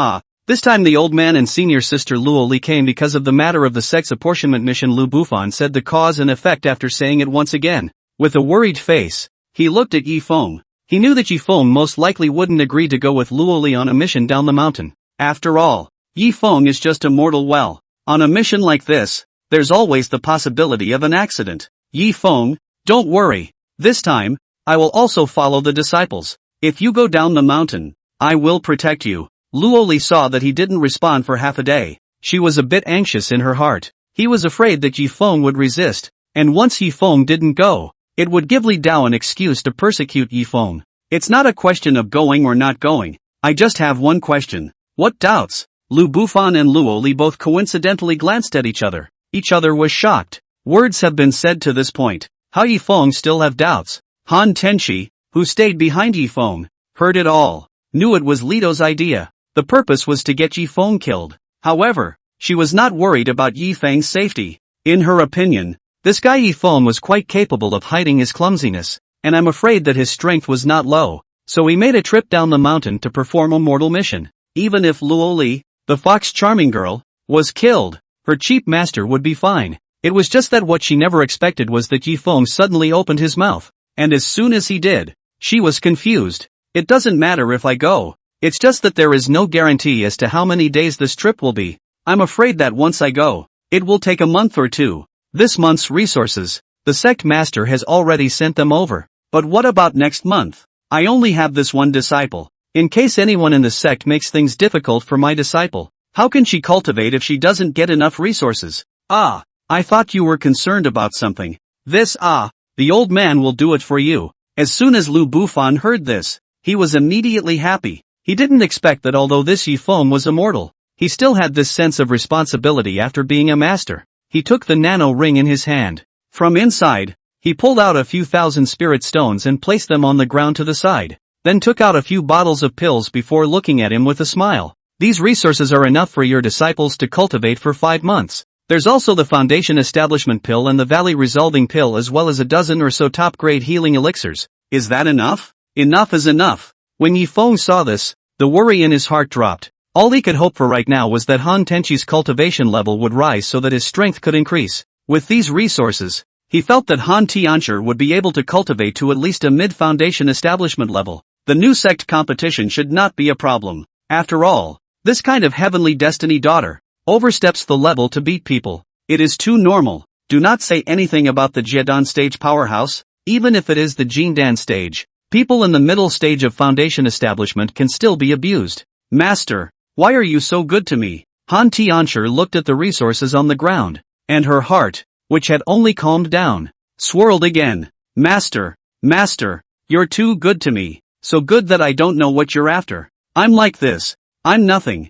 This time the old man and senior sister Luo Li came because of the matter of the sex apportionment mission. Lu Bufan said the cause and effect after saying it once again. With a worried face, he looked at Yi Feng. He knew that Yi Feng most likely wouldn't agree to go with Luo Li on a mission down the mountain. After all, Yi Feng is just a mortal. Well, on a mission like this, there's always the possibility of an accident. Yi Feng, don't worry. This time, I will also follow the disciples. If you go down the mountain, I will protect you. Luo Li saw that he didn't respond for half a day. She was a bit anxious in her heart. He was afraid that Yi Feng would resist, and once Yi Feng didn't go, it would give Li Dao an excuse to persecute Yi Feng. It's not a question of going or not going. I just have one question. What doubts? Lu Bufan and Luo Li both coincidentally glanced at each other. Each other was shocked. Words have been said to this point. How Yi Feng still have doubts? Han Tenshi, who stayed behind Yi Feng, heard it all. Knew it was Li Dao's idea. The purpose was to get Yi Feng killed. However, she was not worried about Yi Feng's safety. In her opinion, this guy Yi Feng was quite capable of hiding his clumsiness, and I'm afraid that his strength was not low, so he made a trip down the mountain to perform a mortal mission. Even if Luo Li, the fox charming girl, was killed, her cheap master would be fine. It was just that what she never expected was that Yi Feng suddenly opened his mouth, and as soon as he did, she was confused. It doesn't matter if I go. It's just that there is no guarantee as to how many days this trip will be. I'm afraid that once I go, it will take a month or two. This month's resources, the sect master has already sent them over. But what about next month? I only have this one disciple. In case anyone in the sect makes things difficult for my disciple, how can she cultivate if she doesn't get enough resources? Ah, I thought you were concerned about something. The old man will do it for you. As soon as Lu Bufan heard this, he was immediately happy. He didn't expect that although this Yi Feng was immortal, he still had this sense of responsibility after being a master. He took the nano ring in his hand. From inside, he pulled out a few thousand spirit stones and placed them on the ground to the side, then took out a few bottles of pills before looking at him with a smile. These resources are enough for your disciples to cultivate for 5 months. There's also the Foundation Establishment Pill and the Valley Resolving Pill as well as a dozen or so top-grade healing elixirs. Is that enough? Enough is enough. When Yi Feng saw this, the worry in his heart dropped. All he could hope for right now was that Han Tenshi's cultivation level would rise so that his strength could increase. With these resources, he felt that Han Tianchi would be able to cultivate to at least a mid-foundation establishment level. The new sect competition should not be a problem. After all, this kind of heavenly destiny daughter oversteps the level to beat people. It is too normal. Do not say anything about the Jiedan stage powerhouse, even if it is the Jindan stage. People in the middle stage of foundation establishment can still be abused. Master, why are you so good to me? Han Tianchi looked at the resources on the ground, and her heart, which had only calmed down, swirled again. Master, you're too good to me, so good that I don't know what you're after. I'm like this. I'm nothing.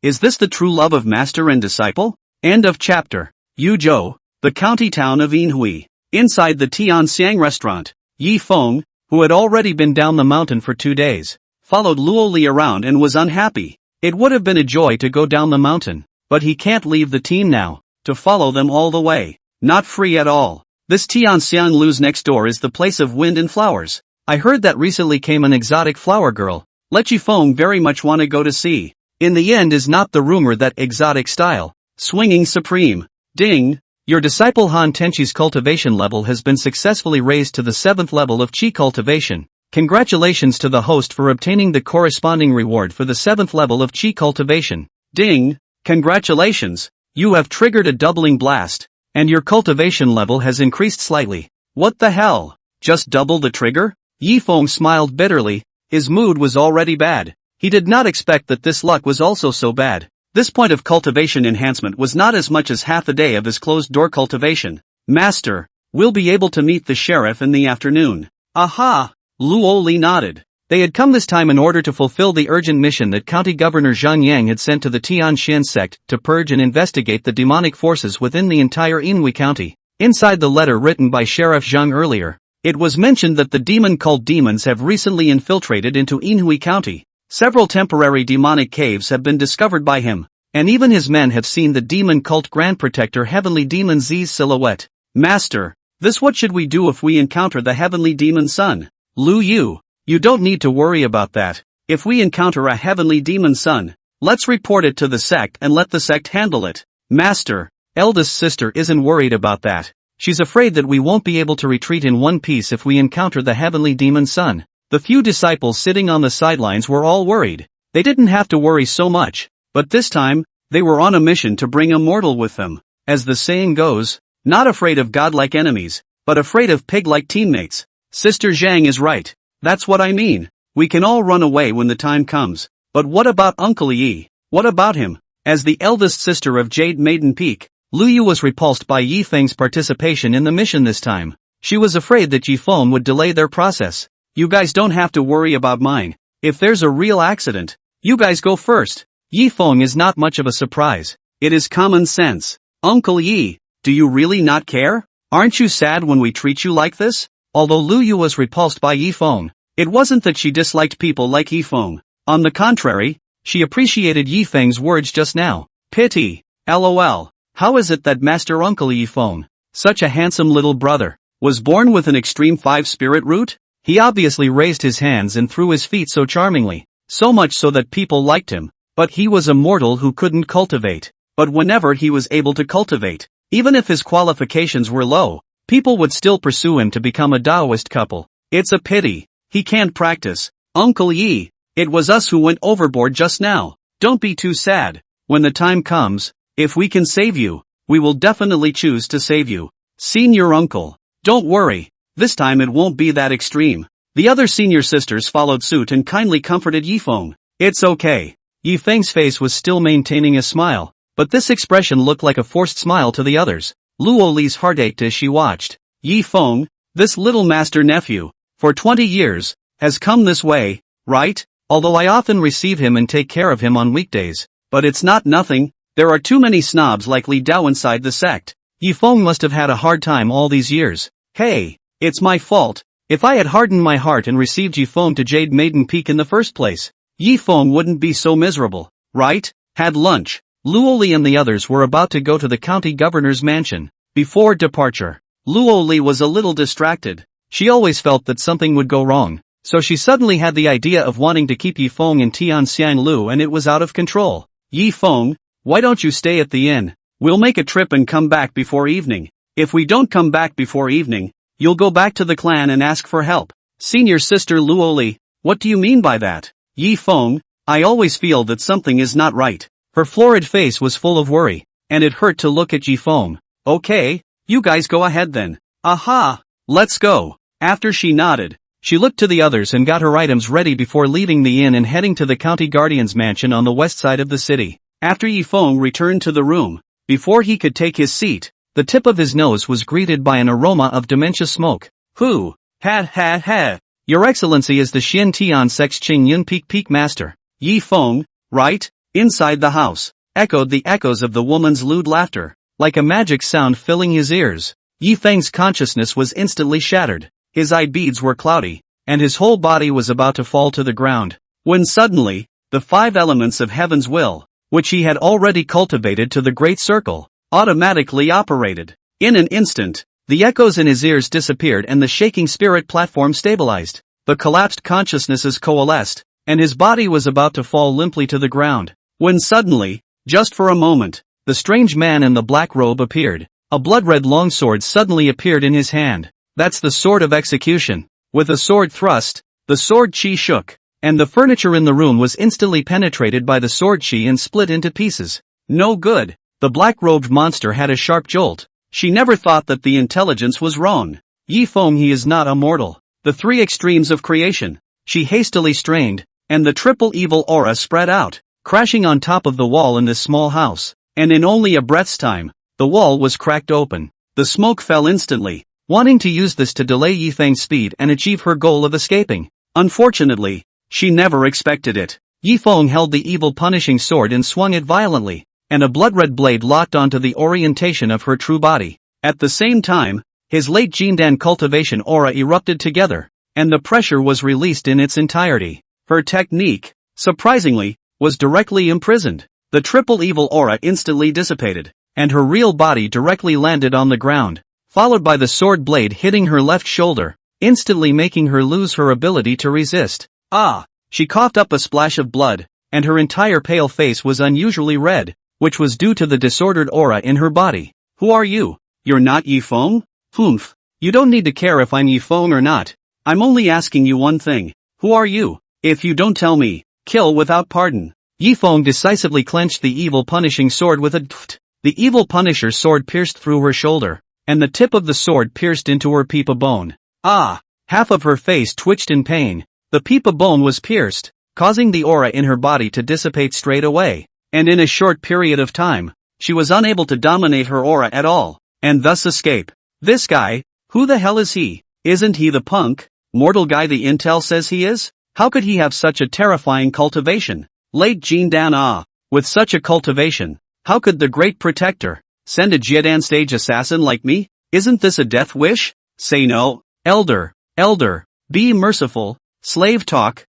Is this the true love of master and disciple? End of chapter. Yuzhou, the county town of Yinhui. Inside the Tianxiang restaurant, Yi Feng, who had already been down the mountain for 2 days, followed Luo Li around and was unhappy. It would have been a joy to go down the mountain, but he can't leave the team now, to follow them all the way. Not free at all. This Tianxiang Lu's next door is the place of wind and flowers. I heard that recently came an exotic flower girl. Let Yi Feng very much want to go to see. In the end is not the rumor that exotic style, swinging supreme. Ding! Your disciple Han Tenshi's cultivation level has been successfully raised to the 7th level of Qi cultivation. Congratulations to the host for obtaining the corresponding reward for the 7th level of Qi cultivation. Ding! Congratulations! You have triggered a doubling blast, and your cultivation level has increased slightly. What the hell? Just double the trigger? Yi Feng smiled bitterly. His mood was already bad. He did not expect that this luck was also so bad. This point of cultivation enhancement was not as much as half a day of his closed-door cultivation. Master, we'll be able to meet the sheriff in the afternoon. Aha! Luo Li nodded. They had come this time in order to fulfill the urgent mission that County Governor Zhang Yang had sent to the Tianxian sect to purge and investigate the demonic forces within the entire Yinhui County. Inside the letter written by Sheriff Zhang earlier, it was mentioned that the demon cult demons have recently infiltrated into Yinhui County. Several temporary demonic caves have been discovered by him, and even his men have seen the demon cult Grand Protector Heavenly Demon Z's silhouette. Master, what should we do if we encounter the Heavenly Demon Sun? Lu Yu, you don't need to worry about that. If we encounter a Heavenly Demon Sun, Let's report it to the sect and let the sect handle it. Master, eldest sister isn't worried about that. She's afraid that we won't be able to retreat in one piece if we encounter the heavenly demon son. The few disciples sitting on the sidelines were all worried. They didn't have to worry so much, but this time, they were on a mission to bring a mortal with them. As the saying goes, not afraid of godlike enemies, but afraid of pig-like teammates. Sister Zhang is right. That's what I mean. We can all run away when the time comes. But what about Uncle Yi? What about him? As the eldest sister of Jade Maiden Peak, Lu Yu was repulsed by Yi Feng's participation in the mission this time. She was afraid that Yi Feng would delay their process. You guys don't have to worry about mine. If there's a real accident, you guys go first. Yi Feng is not much of a surprise. It is common sense. Uncle Yi, do you really not care? Aren't you sad when we treat you like this? Although Lu Yu was repulsed by Yi Feng, it wasn't that she disliked people like Yi Feng. On the contrary, she appreciated Yi Feng's words just now. Pity. LOL. How is it that Master Uncle Yi Feng, such a handsome little brother, was born with an extreme 5 spirit root? He obviously raised his hands and threw his feet so charmingly, so much so that people liked him, but he was a mortal who couldn't cultivate. But whenever he was able to cultivate, even if his qualifications were low, people would still pursue him to become a Taoist couple. It's a pity. He can't practice. Uncle Yi, it was us who went overboard just now. Don't be too sad. When the time comes, if we can save you, we will definitely choose to save you. Senior uncle, don't worry. This time it won't be that extreme. The other senior sisters followed suit and kindly comforted Yi Feng. It's okay. Yi Feng's face was still maintaining a smile, but this expression looked like a forced smile to the others. Luo Li's heart ached as she watched. Yi Feng, this little master nephew, for 20 years, has come this way, right? Although I often receive him and take care of him on weekdays. But it's not nothing. There are too many snobs like Li Dao inside the sect. Yi Feng must have had a hard time all these years. Hey, it's my fault. If I had hardened my heart and received Yi Feng to Jade Maiden Peak in the first place, Yi Feng wouldn't be so miserable, right? Had lunch. Luo Li and the others were about to go to the county governor's mansion. Before departure, Luo Li was a little distracted. She always felt that something would go wrong, so she suddenly had the idea of wanting to keep Yi Feng in Tianxianglu and it was out of control. Yi Feng, why don't you stay at the inn? We'll make a trip and come back before evening. If we don't come back before evening, you'll go back to the clan and ask for help. Senior sister Luo Li, what do you mean by that? Yi Feng, I always feel that something is not right. Her florid face was full of worry, and it hurt to look at Yi Feng. Okay, you guys go ahead then. Aha, let's go. After she nodded, she looked to the others and got her items ready before leaving the inn and heading to the county guardian's mansion on the west side of the city. After Yi Feng returned to the room, before he could take his seat, the tip of his nose was greeted by an aroma of dementia smoke. Who? Ha. Your Excellency is the Xian Tian Sect's Qing Yun Peak Master. Yi Feng, right? Inside the house, echoed the echoes of the woman's lewd laughter, like a magic sound filling his ears. Yi Feng's consciousness was instantly shattered. His eye beads were cloudy, and his whole body was about to fall to the ground, when suddenly, the 5 elements of heaven's will, which he had already cultivated to the great circle, automatically operated. In an instant, the echoes in his ears disappeared and the shaking spirit platform stabilized. The collapsed consciousnesses coalesced, and his body was about to fall limply to the ground, when suddenly, just for a moment, the strange man in the black robe appeared. A blood-red longsword suddenly appeared in his hand. That's the sword of execution. With a sword thrust, the sword chi shook, and the furniture in the room was instantly penetrated by the sword chi and split into pieces. No good. The black-robed monster had a sharp jolt. She never thought that the intelligence was wrong. Yi Feng, he is not a mortal. The 3 extremes of creation. She hastily strained, and the triple evil aura spread out, crashing on top of the wall in this small house, and in only a breath's time, the wall was cracked open. The smoke fell instantly, wanting to use this to delay Yi Feng's speed and achieve her goal of escaping. Unfortunately, she never expected it. Yi Feng held the evil punishing sword and swung it violently, and a blood-red blade locked onto the orientation of her true body. At the same time, his late Jindan cultivation aura erupted together, and the pressure was released in its entirety. Her technique, surprisingly, was directly imprisoned. The triple evil aura instantly dissipated, and her real body directly landed on the ground, followed by the sword blade hitting her left shoulder, instantly making her lose her ability to resist. Ah! She coughed up a splash of blood, and her entire pale face was unusually red, which was due to the disordered aura in her body. Who are you? You're not Yifeng? Humph. You don't need to care if I'm Yifeng or not. I'm only asking you one thing. Who are you? If you don't tell me, kill without pardon. Yifeng decisively clenched the evil punishing sword with a dft. The evil punisher's sword pierced through her shoulder, and the tip of the sword pierced into her peepa bone. Ah! Half of her face twitched in pain. The peepa bone was pierced, causing the aura in her body to dissipate straight away, and in a short period of time, she was unable to dominate her aura at all, and thus escape. This guy, who the hell is he? Isn't he the punk, mortal guy the intel says he is? How could he have such a terrifying cultivation? Late Jean Dan with such a cultivation, how could the great protector send a Jiedan stage assassin like me? Isn't this a death wish? Say no. Elder, be merciful. Slave talk.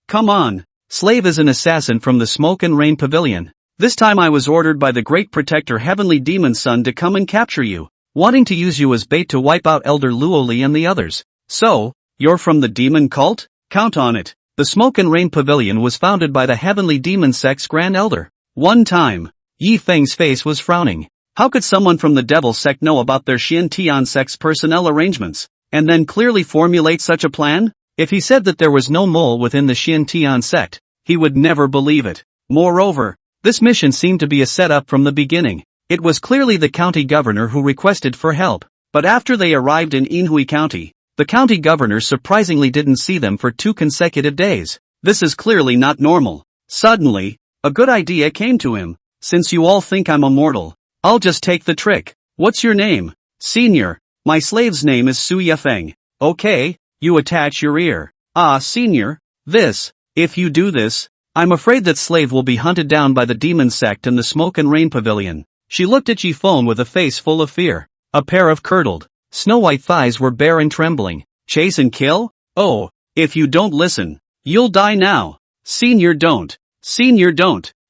Come on. Slave is an assassin from the Smoke and Rain Pavilion. This time I was ordered by the great protector Heavenly Demon Son to come and capture you, wanting to use you as bait to wipe out Elder Luoli and the others. So, you're from the demon cult? Count on it. The Smoke and Rain Pavilion was founded by the Heavenly Demon Sect's Grand Elder. One time, Yi Feng's face was frowning. How could someone from the Devil Sect know about their Xian Tian Sect's personnel arrangements, and then clearly formulate such a plan? If he said that there was no mole within the Xian Tian Sect, he would never believe it. Moreover, this mission seemed to be a setup from the beginning. It was clearly the county governor who requested for help, but after they arrived in Inhui County, the county governor surprisingly didn't see them for 2 consecutive days. This is clearly not normal. Suddenly, a good idea came to him. Since you all think I'm immortal, I'll just take the trick. What's your name? Senior. My slave's name is Su Yafeng. Okay, you attach your ear. Ah, senior, if you do this, I'm afraid that slave will be hunted down by the demon sect and the Smoke and Rain Pavilion. She looked at Yifeng with a face full of fear. A pair of curdled, snow-white thighs were bare and trembling. Chase and kill? Oh, if you don't listen, you'll die now. Senior don't.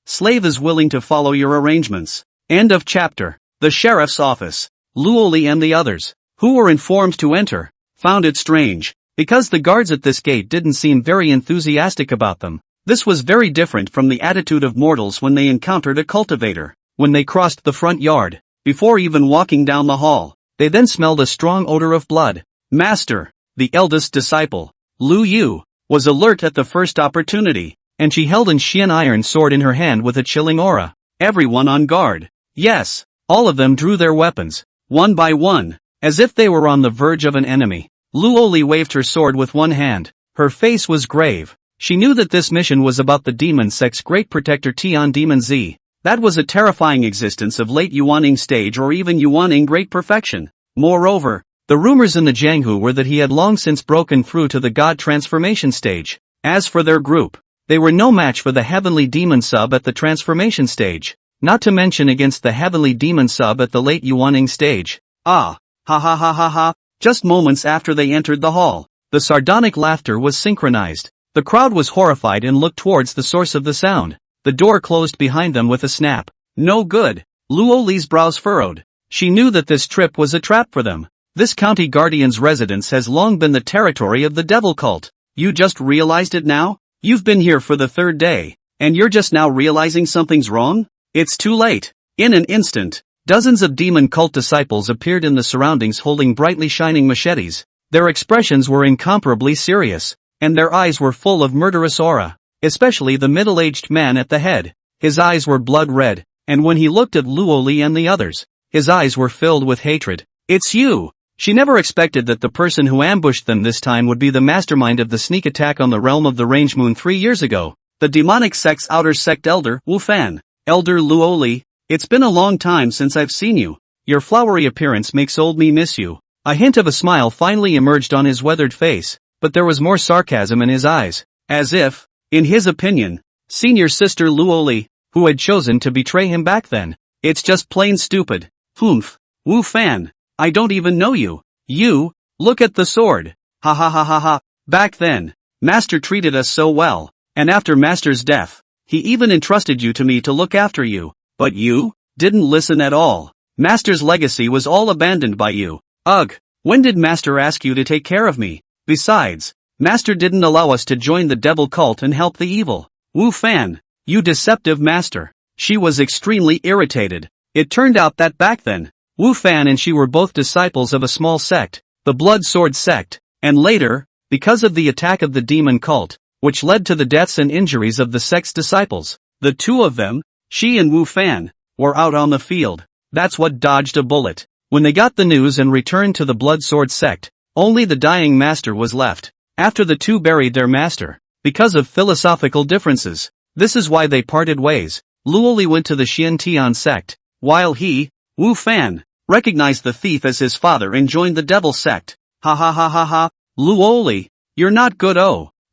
Slave is willing to follow your arrangements. End of chapter. The sheriff's office. Luoli and the others, who were informed to enter, found it strange, because the guards at this gate didn't seem very enthusiastic about them. This was very different from the attitude of mortals when they encountered a cultivator. When they crossed the front yard, before even walking down the hall, they then smelled a strong odor of blood. Master, the eldest disciple, Lu Yu, was alert at the first opportunity, and she held an Xian iron sword in her hand with a chilling aura. Everyone on guard. Yes, all of them drew their weapons, one by one, as if they were on the verge of an enemy. Luoli waved her sword with one hand. Her face was grave. She knew that this mission was about the demon sect's great protector Tian Demon Z. That was a terrifying existence of late Yuaning stage or even Yuaning great perfection. Moreover, the rumors in the Jianghu were that he had long since broken through to the god transformation stage. As for their group, they were no match for the heavenly demon sub at the transformation stage, not to mention against the heavenly demon sub at the late Yuaning stage. Ah, ha ha ha ha ha. Just moments after they entered the hall, the sardonic laughter was synchronized. The crowd was horrified and looked towards the source of the sound. The door closed behind them with a snap. No good. Luoli's brows furrowed. She knew that this trip was a trap for them. This county guardian's residence has long been the territory of the devil cult. You just realized it now? You've been here for the 3rd day, and you're just now realizing something's wrong? It's too late. In an instant, dozens of demon cult disciples appeared in the surroundings holding brightly shining machetes. Their expressions were incomparably serious, and their eyes were full of murderous aura. Especially the middle-aged man at the head. His eyes were blood red, and when he looked at Luoli and the others, his eyes were filled with hatred. It's you! She never expected that the person who ambushed them this time would be the mastermind of the sneak attack on the realm of the Range Moon 3 years ago. The demonic sect's outer sect elder, Wu Fan. Elder Luoli, it's been a long time since I've seen you. Your flowery appearance makes old me miss you. A hint of a smile finally emerged on his weathered face, but there was more sarcasm in his eyes. As if, in his opinion, senior sister Luoli, who had chosen to betray him back then. It's just plain stupid. Humph. Wu Fan, I don't even know you. You, look at the sword. Ha ha ha ha ha. Back then, Master treated us so well, and after Master's death, he even entrusted you to me to look after you. But you didn't listen at all. Master's legacy was all abandoned by you. Ugh, when did Master ask you to take care of me? Besides, Master didn't allow us to join the devil cult and help the evil. Wu Fan, you deceptive master. She was extremely irritated. It turned out that back then, Wu Fan and she were both disciples of a small sect, the Blood Sword sect, and later, because of the attack of the demon cult, which led to the deaths and injuries of the sect's disciples, the two of them, she and Wu Fan, were out on the field. That's what dodged a bullet. When they got the news and returned to the Blood Sword sect, only the dying master was left. After the two buried their master, because of philosophical differences, this is why they parted ways. Luoli went to the Xiantian sect, while he, Wu Fan, recognized the thief as his father and joined the devil sect. Ha ha ha ha ha, Luoli, you're not good.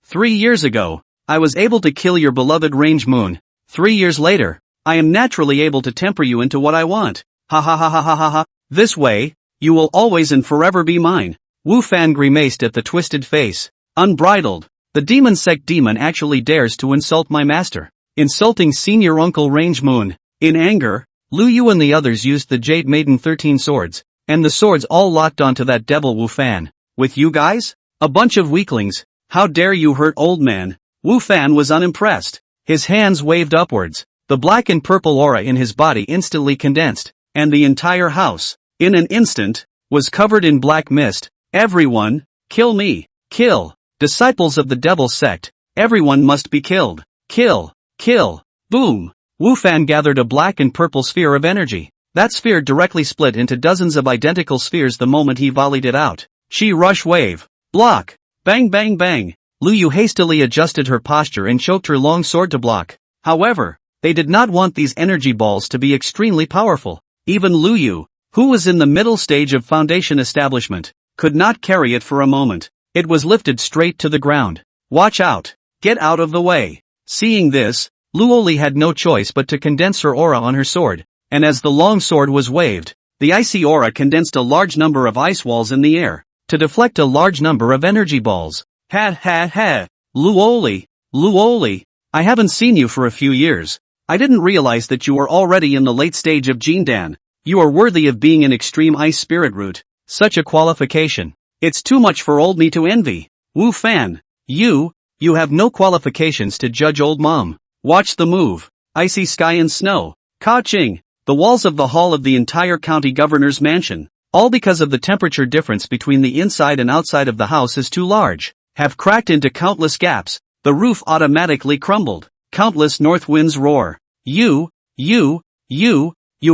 3 years ago, I was able to kill your beloved Range Moon. 3 years later, I am naturally able to temper you into what I want. Ha ha ha ha ha ha ha, this way, you will always and forever be mine. Wu Fan grimaced at the twisted face. Unbridled, the demon sect demon actually dares to insult my master, insulting senior uncle Range Moon. In anger, Lu Yu and the others used the Jade Maiden 13 swords, and the swords all locked onto that devil Wu Fan. With you guys? A bunch of weaklings, how dare you hurt old man? Wu Fan was unimpressed. His hands waved upwards, the black and purple aura in his body instantly condensed, and the entire house, in an instant, was covered in black mist. Everyone, kill me, kill, disciples of the devil sect, everyone must be killed, kill, kill, boom. Wu Fan gathered a black and purple sphere of energy. That sphere directly split into dozens of identical spheres the moment he volleyed it out. She rush wave, block, bang bang bang. Lu Yu hastily adjusted her posture and choked her long sword to block. However, they did not want these energy balls to be extremely powerful. Even Lu Yu, who was in the middle stage of foundation establishment, could not carry it for a moment. It was lifted straight to the ground. Watch out! Get out of the way! Seeing this, Luoli had no choice but to condense her aura on her sword, and as the long sword was waved, the icy aura condensed a large number of ice walls in the air, to deflect a large number of energy balls. Ha ha ha! Luoli, Luoli, I haven't seen you for a few years. I didn't realize that you were already in the late stage of Jindan. You are worthy of being an extreme ice spirit root. Such a qualification. It's too much for old me to envy. Wu Fan, you have no qualifications to judge old mom. Watch the move. Icy sky and snow. Ka-ching. The walls of the hall of the entire county governor's mansion, all because of the temperature difference between the inside and outside of the house is too large, have cracked into countless gaps. The roof automatically crumbled. Countless north winds roar. You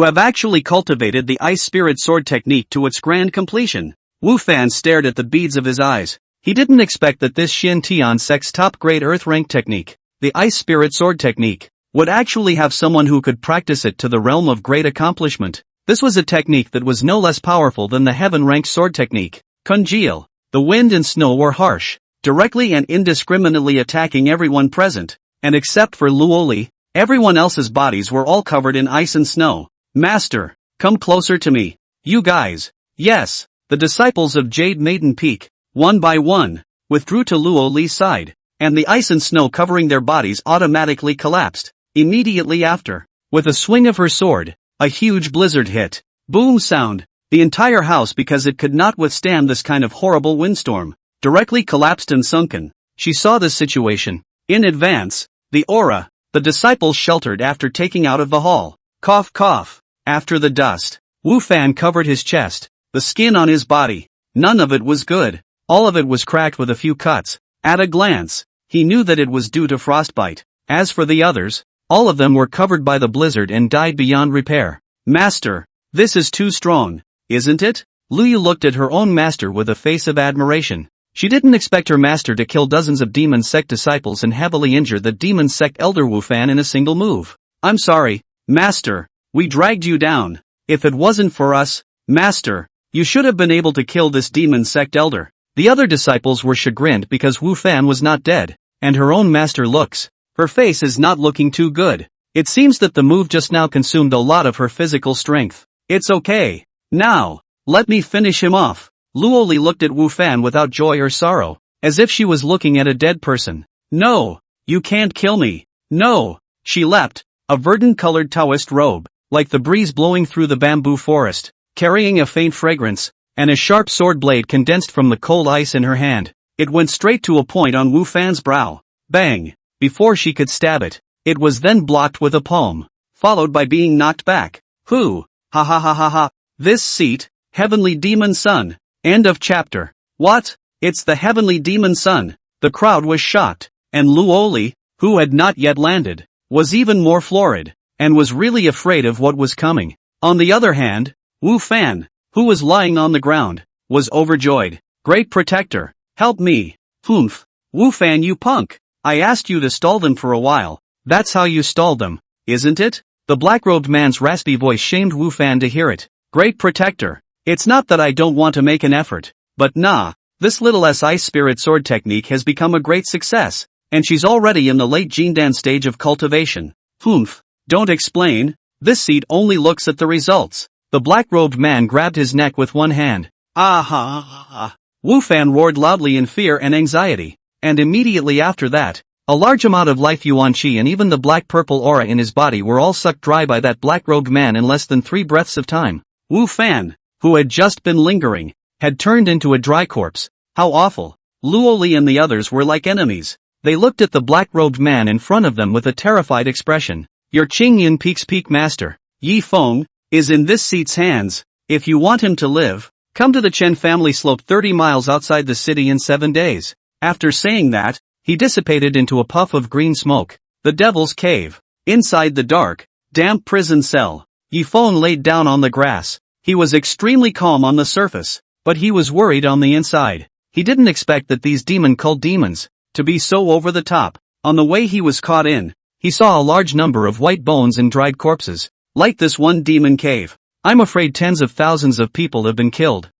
have actually cultivated the ice spirit sword technique to its grand completion. Wu Fan stared at the beads of his eyes. He didn't expect that this Xiantian sect's top-grade earth rank technique, the ice spirit sword technique, would actually have someone who could practice it to the realm of great accomplishment. This was a technique that was no less powerful than the heaven-ranked sword technique. Congeal. The wind and snow were harsh, directly and indiscriminately attacking everyone present, and except for Luoli, everyone else's bodies were all covered in ice and snow. Master, come closer to me. You guys. Yes, the disciples of Jade Maiden Peak, one by one, withdrew to Luoli's side, and the ice and snow covering their bodies automatically collapsed. Immediately after, with a swing of her sword, a huge blizzard hit. Boom sound. The entire house, because it could not withstand this kind of horrible windstorm, directly collapsed and sunken. She saw this situation in advance. The aura, the disciples sheltered after taking out of the hall. Cough cough. After the dust, Wu Fan covered his chest, the skin on his body. None of it was good. All of it was cracked with a few cuts. At a glance, he knew that it was due to frostbite. As for the others, all of them were covered by the blizzard and died beyond repair. Master, this is too strong, isn't it? Lu Yu looked at her own master with a face of admiration. She didn't expect her master to kill dozens of demon sect disciples and heavily injure the demon sect elder Wu Fan in a single move. I'm sorry, Master, we dragged you down. If it wasn't for us, Master, you should have been able to kill this demon sect elder. The other disciples were chagrined because Wu Fan was not dead, and her own master looks. Her face is not looking too good. It seems that the move just now consumed a lot of her physical strength. It's okay. Now, let me finish him off. Luoli looked at Wu Fan without joy or sorrow, as if she was looking at a dead person. No, you can't kill me. No, she leapt, a verdant-colored Taoist robe, like the breeze blowing through the bamboo forest, carrying a faint fragrance, and a sharp sword blade condensed from the cold ice in her hand. It went straight to a point on Wu Fan's brow. Bang! before she could stab it. It was then blocked with a palm, followed by being knocked back. Who? Ha ha ha ha ha. This seat, Heavenly Demon Son. End of chapter. What? It's the Heavenly Demon Son. The crowd was shocked, and Luoli, who had not yet landed, was even more florid, and was really afraid of what was coming. On the other hand, Wu Fan, who was lying on the ground, was overjoyed. Great protector, help me. Humph. Wu Fan, you punk. I asked you to stall them for a while. That's how you stalled them, isn't it? The black-robed man's raspy voice shamed Wu Fan to hear it. Great protector. It's not that I don't want to make an effort, but nah, this little ice spirit sword technique has become a great success, and she's already in the late Jindan stage of cultivation. Humph. Don't explain. This seat only looks at the results. The black-robed man grabbed his neck with one hand. Ah ha ha ha. Wu Fan roared loudly in fear and anxiety, and immediately after that, a large amount of life yuan qi and even the black-purple aura in his body were all sucked dry by that black-robed man in less than 3 breaths of time. Wu Fan, who had just been lingering, had turned into a dry corpse. How awful. Luoli and the others were like enemies. They looked at the black-robed man in front of them with a terrified expression. Your Qingyan Peak's peak master, Yi Feng, is in this seat's hands. If you want him to live, come to the Chen family slope 30 miles outside the city in 7 days. After saying that, he dissipated into a puff of green smoke. The Devil's Cave. Inside the dark, damp prison cell, Yi Feng laid down on the grass. He was extremely calm on the surface, but he was worried on the inside. He didn't expect that these demon cult demons to be so over the top. On the way he was caught in, he saw a large number of white bones and dried corpses. Like this one demon cave, I'm afraid tens of thousands of people have been killed.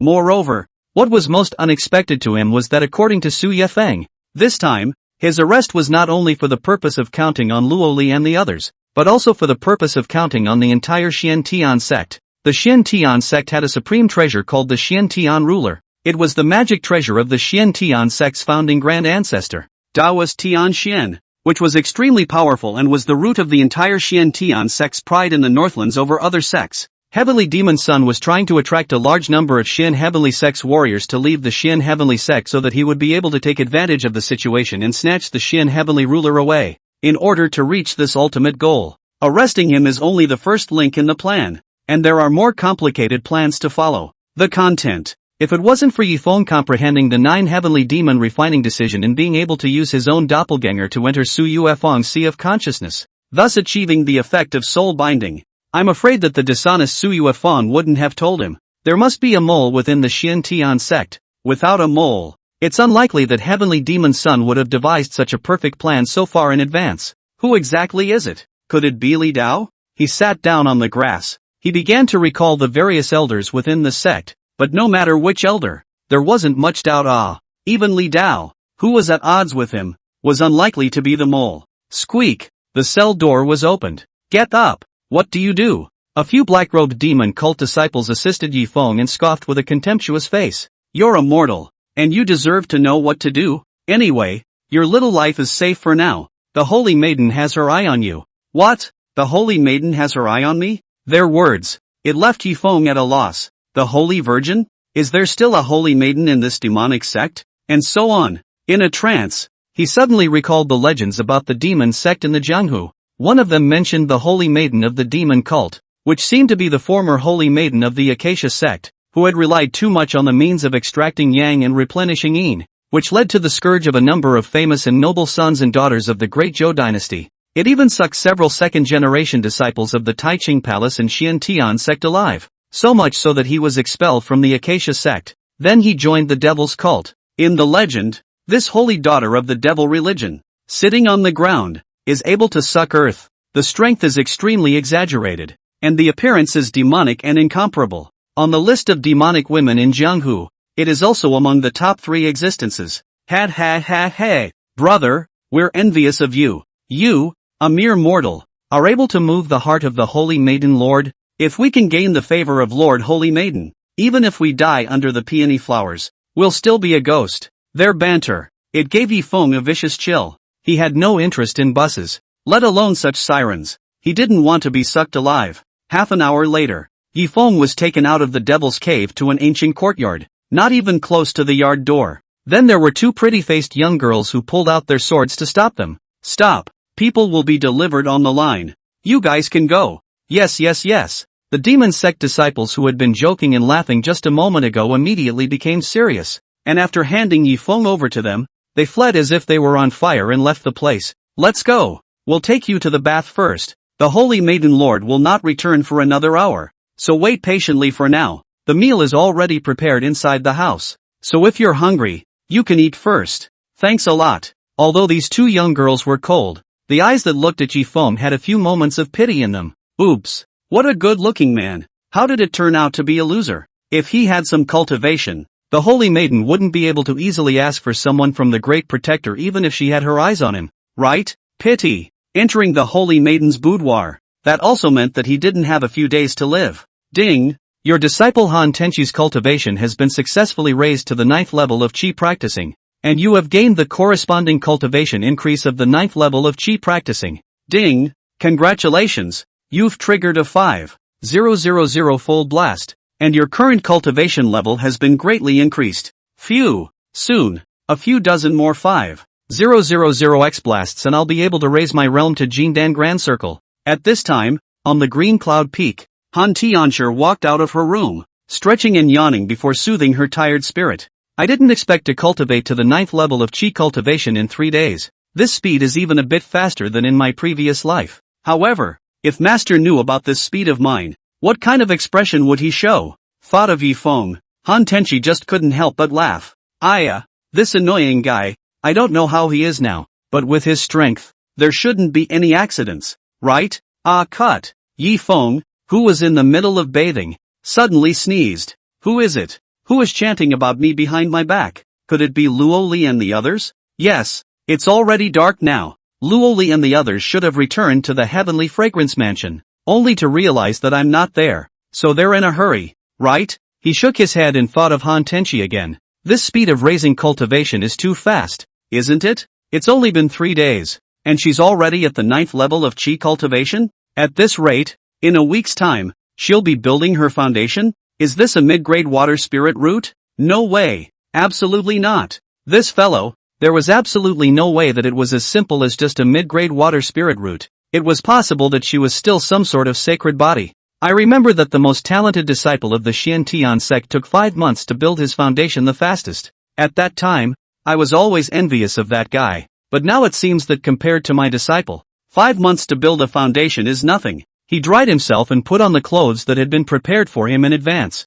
Moreover, what was most unexpected to him was that according to Su Yefeng, this time, his arrest was not only for the purpose of counting on Luoli and the others, but also for the purpose of counting on the entire Xian sect. The Xian sect had a supreme treasure called the Xian ruler. It was the magic treasure of the Xian sect's founding grand ancestor, Daoist Tian Xian, which was extremely powerful and was the root of the entire Xian sect's pride in the Northlands over other sects. Heavenly Demon Son was trying to attract a large number of Xian Heavenly Sect's warriors to leave the Xian Heavenly Sect so that he would be able to take advantage of the situation and snatch the Xian Heavenly ruler away. In order to reach this ultimate goal, arresting him is only the first link in the plan, and there are more complicated plans to follow. The content. If it wasn't for Yi Feng comprehending the 9 Heavenly Demon refining decision and being able to use his own doppelganger to enter Su Yuefeng's sea of consciousness, thus achieving the effect of soul binding, I'm afraid that the dishonest Su Yuefeng wouldn't have told him. There must be a mole within the Xian sect. Without a mole, it's unlikely that Heavenly Demon Son would have devised such a perfect plan so far in advance. Who exactly is it? Could it be Li Dao? He sat down on the grass. He began to recall the various elders within the sect, but no matter which elder, there wasn't much doubt. Even Li Dao, who was at odds with him, was unlikely to be the mole. Squeak! The cell door was opened. Get up! What do you do? A few black-robed demon cult disciples assisted Yi Feng and scoffed with a contemptuous face. You're a mortal, and you deserve to know what to do. Anyway, your little life is safe for now. The Holy Maiden has her eye on you. What? The Holy Maiden has her eye on me? Their words. It left Yi Feng at a loss. The Holy Virgin? Is there still a Holy Maiden in this demonic sect? And so on. In a trance, he suddenly recalled the legends about the demon sect in the Jianghu. One of them mentioned the Holy Maiden of the demon cult, which seemed to be the former Holy Maiden of the Acacia sect, who had relied too much on the means of extracting yang and replenishing yin, which led to the scourge of a number of famous and noble sons and daughters of the great Zhou dynasty. It even sucked several second-generation disciples of the Taiqing Palace and Xian sect alive, so much so that he was expelled from the Acacia sect. Then he joined the devil's cult. In the legend, this holy daughter of the devil religion, sitting on the ground, is able to suck earth. The strength is extremely exaggerated, and the appearance is demonic and incomparable. On the list of demonic women in Jianghu, it is also among the top 3 existences. Ha, brother, we're envious of you. You, a mere mortal, are able to move the heart of the Holy Maiden Lord. If we can gain the favor of Lord Holy Maiden, even if we die under the peony flowers, we'll still be a ghost. Their banter, it gave Yi Feng a vicious chill. He had no interest in buses, let alone such sirens. He didn't want to be sucked alive. Half an hour later, Yi Feng was taken out of the devil's cave to an ancient courtyard, not even close to the yard door. Then there were two pretty-faced young girls who pulled out their swords to stop them. Stop. People will be delivered on the line. You guys can go. Yes, yes, yes. The demon sect disciples who had been joking and laughing just a moment ago immediately became serious, and after handing Yifeng over to them, they fled as if they were on fire and left the place. Let's go. We'll take you to the bath first. The Holy Maiden Lord will not return for another hour, so wait patiently for now. The meal is already prepared inside the house, so if you're hungry, you can eat first. Thanks a lot. Although these two young girls were cold, the eyes that looked at Yifeng had a few moments of pity in them. Oops. What a good-looking man. How did it turn out to be a loser? If he had some cultivation, the Holy Maiden wouldn't be able to easily ask for someone from the Great Protector even if she had her eyes on him, right? Pity. Entering the Holy Maiden's boudoir. That also meant that he didn't have a few days to live. Ding! Your disciple Han Tenchi's cultivation has been successfully raised to the 9th level of Qi practicing, and you have gained the corresponding cultivation increase of the 9th level of Qi practicing. Ding! Congratulations! You've triggered a 5,000 fold blast, and your current cultivation level has been greatly increased. Phew! Soon, a few dozen more 5,000x blasts and I'll be able to raise my realm to Jindan Grand Circle. At this time, on the Green Cloud Peak, Han Tianxia walked out of her room, stretching and yawning before soothing her tired spirit. I didn't expect to cultivate to the 9th level of Qi cultivation in 3 days. This speed is even a bit faster than in my previous life. However, if Master knew about this speed of mine, what kind of expression would he show? Thought of Yifeng, Han Tenchi just couldn't help but laugh. This annoying guy, I don't know how he is now, but with his strength, there shouldn't be any accidents, right? Cut. Yifeng, who was in the middle of bathing, suddenly sneezed. Who is it? Who is chanting about me behind my back? Could it be Luo Li and the others? Yes, it's already dark now. Luo Li and the others should have returned to the Heavenly Fragrance Mansion, only to realize that I'm not there. So they're in a hurry, right? He shook his head and thought of Han Tenchi again. This speed of raising cultivation is too fast, isn't it? It's only been 3 days, and she's already at the 9th level of Qi cultivation? At this rate, in a week's time, she'll be building her foundation? Is this a mid-grade water spirit root? No way. Absolutely not. This fellow, there was absolutely no way that it was as simple as just a mid-grade water spirit root. It was possible that she was still some sort of sacred body. I remember that the most talented disciple of the Xiantian sect took 5 months to build his foundation the fastest. At that time, I was always envious of that guy, but now it seems that compared to my disciple, 5 months to build a foundation is nothing. He dried himself and put on the clothes that had been prepared for him in advance.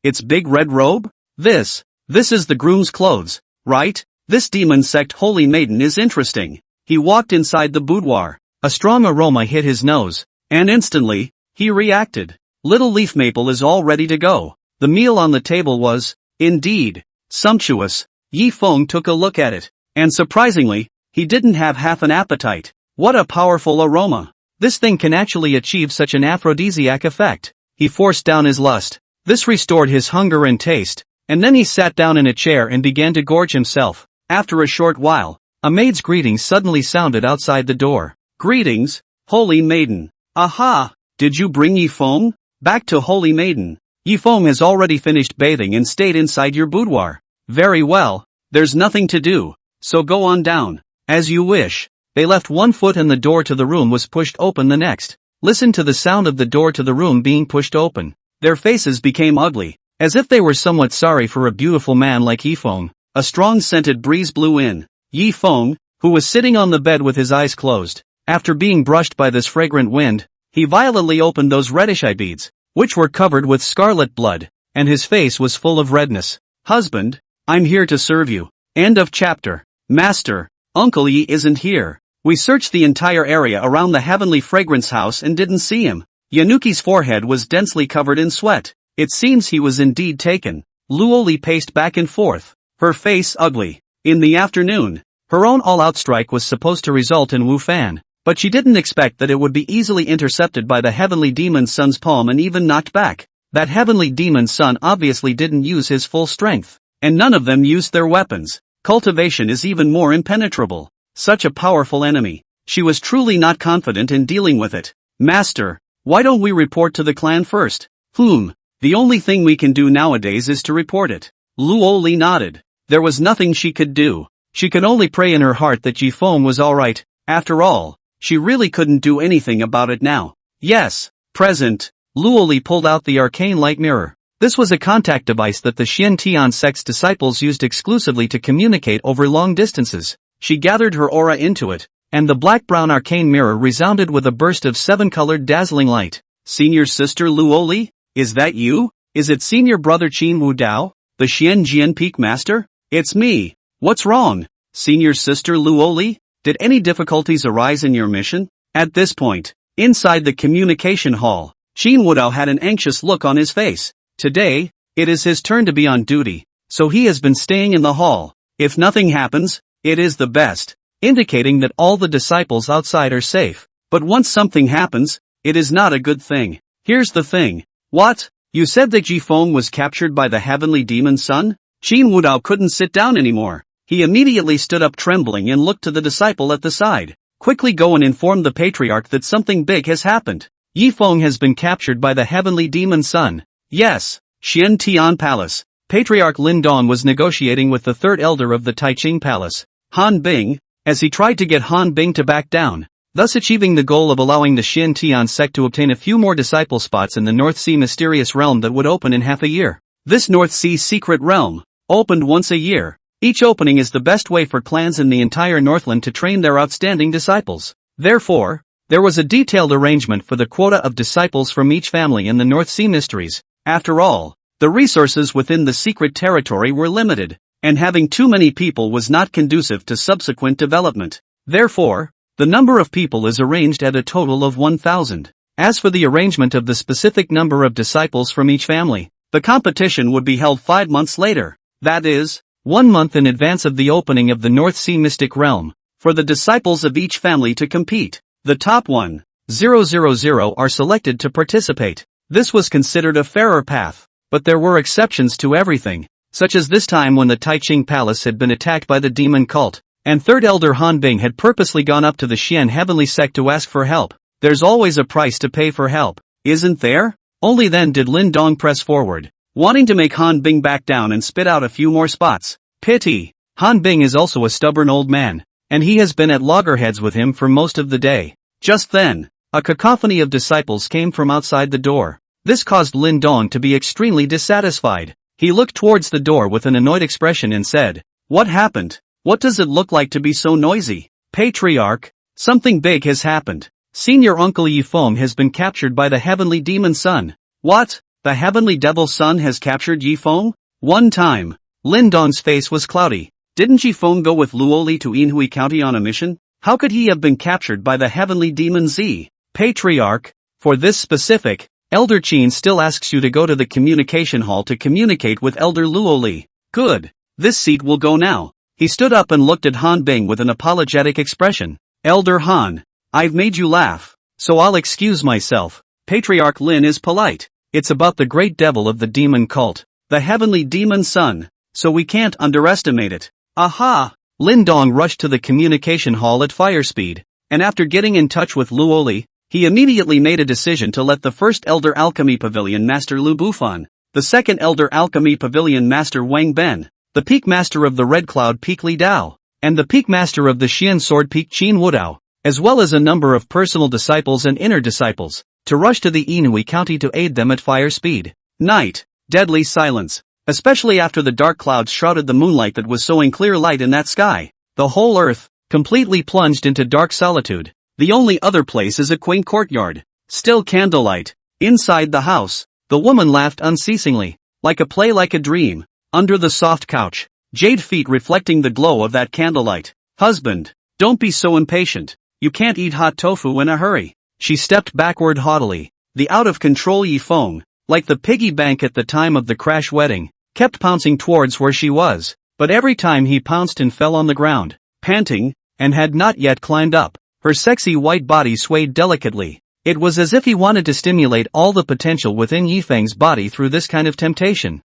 It's big red robe? This is the groom's clothes, right? This demon sect holy maiden is interesting. He walked inside the boudoir. A strong aroma hit his nose, and instantly, he reacted. Little leaf maple is all ready to go. The meal on the table was, indeed, sumptuous. Yifeng took a look at it, and surprisingly, he didn't have half an appetite. What a powerful aroma. This thing can actually achieve such an aphrodisiac effect. He forced down his lust. This restored his hunger and taste, and then he sat down in a chair and began to gorge himself. After a short while, a maid's greeting suddenly sounded outside the door. Greetings, Holy Maiden. Aha! Did you bring Yifeng? Back to Holy Maiden. Yifeng has already finished bathing and stayed inside your boudoir. Very well, there's nothing to do, so go on down. As you wish. They left one foot and the door to the room was pushed open the next. Listen to the sound of the door to the room being pushed open. Their faces became ugly, as if they were somewhat sorry for a beautiful man like Yifeng. A strong scented breeze blew in. Yifeng, who was sitting on the bed with his eyes closed, after being brushed by this fragrant wind, he violently opened those reddish eye beads, which were covered with scarlet blood, and his face was full of redness. Husband, I'm here to serve you. End of chapter. Master, Uncle Yi isn't here. We searched the entire area around the Heavenly Fragrance House and didn't see him. Yanuki's forehead was densely covered in sweat. It seems he was indeed taken. Luoli paced back and forth, her face ugly. In the afternoon, her own all-out strike was supposed to result in Wu Fan, but she didn't expect that it would be easily intercepted by the Heavenly Demon Sun's palm and even knocked back. That Heavenly Demon Sun obviously didn't use his full strength, and none of them used their weapons. Cultivation is even more impenetrable. Such a powerful enemy. She was truly not confident in dealing with it. Master, why don't we report to the clan first? The only thing we can do nowadays is to report it. Luoli nodded. There was nothing she could do. She could only pray in her heart that Yifeng was alright. After all, she really couldn't do anything about it now. Yes, present. Luoli pulled out the arcane light mirror. This was a contact device that the Xian Tian sect's disciples used exclusively to communicate over long distances. She gathered her aura into it, and the black-brown arcane mirror resounded with a burst of 7-colored dazzling light. Senior sister Luoli? Is that you? Is it senior brother Qin Wu Dao, the Xian Jian Peak Master? It's me. What's wrong? Senior sister Luoli? Did any difficulties arise in your mission? At this point, inside the communication hall, Qin Wu Dao had an anxious look on his face. Today, it is his turn to be on duty, so he has been staying in the hall. If nothing happens, it is the best, indicating that all the disciples outside are safe. But once something happens, it is not a good thing. Here's the thing. What? You said that Yifeng was captured by the heavenly demon sun? Qin Wu Dao couldn't sit down anymore. He immediately stood up trembling and looked to the disciple at the side. Quickly go and inform the patriarch that something big has happened. Yifeng has been captured by the heavenly demon sun. Yes, Xian Tian Palace. Patriarch Lin Dong was negotiating with the third elder of the Taiqing Palace, Han Bing, as he tried to get Han Bing to back down, thus achieving the goal of allowing the Xian Tian sect to obtain a few more disciple spots in the North Sea mysterious realm that would open in half a year. This North Sea secret realm opened once a year. Each opening is the best way for clans in the entire Northland to train their outstanding disciples. Therefore, there was a detailed arrangement for the quota of disciples from each family in the North Sea mysteries. After all, the resources within the secret territory were limited, and having too many people was not conducive to subsequent development. Therefore, the number of people is arranged at a total of 1,000. As for the arrangement of the specific number of disciples from each family, the competition would be held 5 months later, that is, 1 month in advance of the opening of the North Sea Mystic Realm, for the disciples of each family to compete. The top 1,000 are selected to participate. This was considered a fairer path, but there were exceptions to everything, such as this time when the Taiqing Palace had been attacked by the demon cult, and third elder Han Bing had purposely gone up to the Xian heavenly sect to ask for help. There's always a price to pay for help, isn't there? Only then did Lin Dong press forward, wanting to make Han Bing back down and spit out a few more spots. Pity. Han Bing is also a stubborn old man, and he has been at loggerheads with him for most of the day. Just then, a cacophony of disciples came from outside the door. This caused Lin Dong to be extremely dissatisfied. He looked towards the door with an annoyed expression and said, "What happened? What does it look like to be so noisy?" Patriarch, something big has happened. Senior Uncle Yifeng has been captured by the heavenly demon sun. What? The heavenly devil sun has captured Yifeng? One time. Lin Dong's face was cloudy. Didn't Yifeng go with Luoli to Yinhui County on a mission? How could he have been captured by the heavenly demon Z? Patriarch, for this specific, Elder Qin still asks you to go to the communication hall to communicate with Elder Luoli. Good. This seat will go now. He stood up and looked at Han Bing with an apologetic expression. Elder Han, I've made you laugh, so I'll excuse myself. Patriarch Lin is polite. It's about the great devil of the demon cult, the heavenly demon sun, so we can't underestimate it. Aha! Lin Dong rushed to the communication hall at fire speed, and after getting in touch with Luoli, he immediately made a decision to let the first Elder Alchemy Pavilion Master Lu Bufan, the second Elder Alchemy Pavilion Master Wang Ben, the Peak Master of the Red Cloud Peak Li Dao, and the Peak Master of the Xian Sword Peak Qin Wu Dao, as well as a number of personal disciples and inner disciples, to rush to the Yinhui County to aid them at fire speed. Night, deadly silence, especially after the dark clouds shrouded the moonlight that was sowing clear light in that sky. The whole earth, completely plunged into dark solitude. The only other place is a quaint courtyard. Still candlelight. Inside the house, the woman laughed unceasingly, like a play like a dream. Under the soft couch, jade feet reflecting the glow of that candlelight. Husband, don't be so impatient. You can't eat hot tofu in a hurry. She stepped backward haughtily. The out-of-control Yifeng, like the piggy bank at the time of the crash wedding, kept pouncing towards where she was, but every time he pounced and fell on the ground, panting, and had not yet climbed up. Her sexy white body swayed delicately. It was as if he wanted to stimulate all the potential within Yifeng's body through this kind of temptation.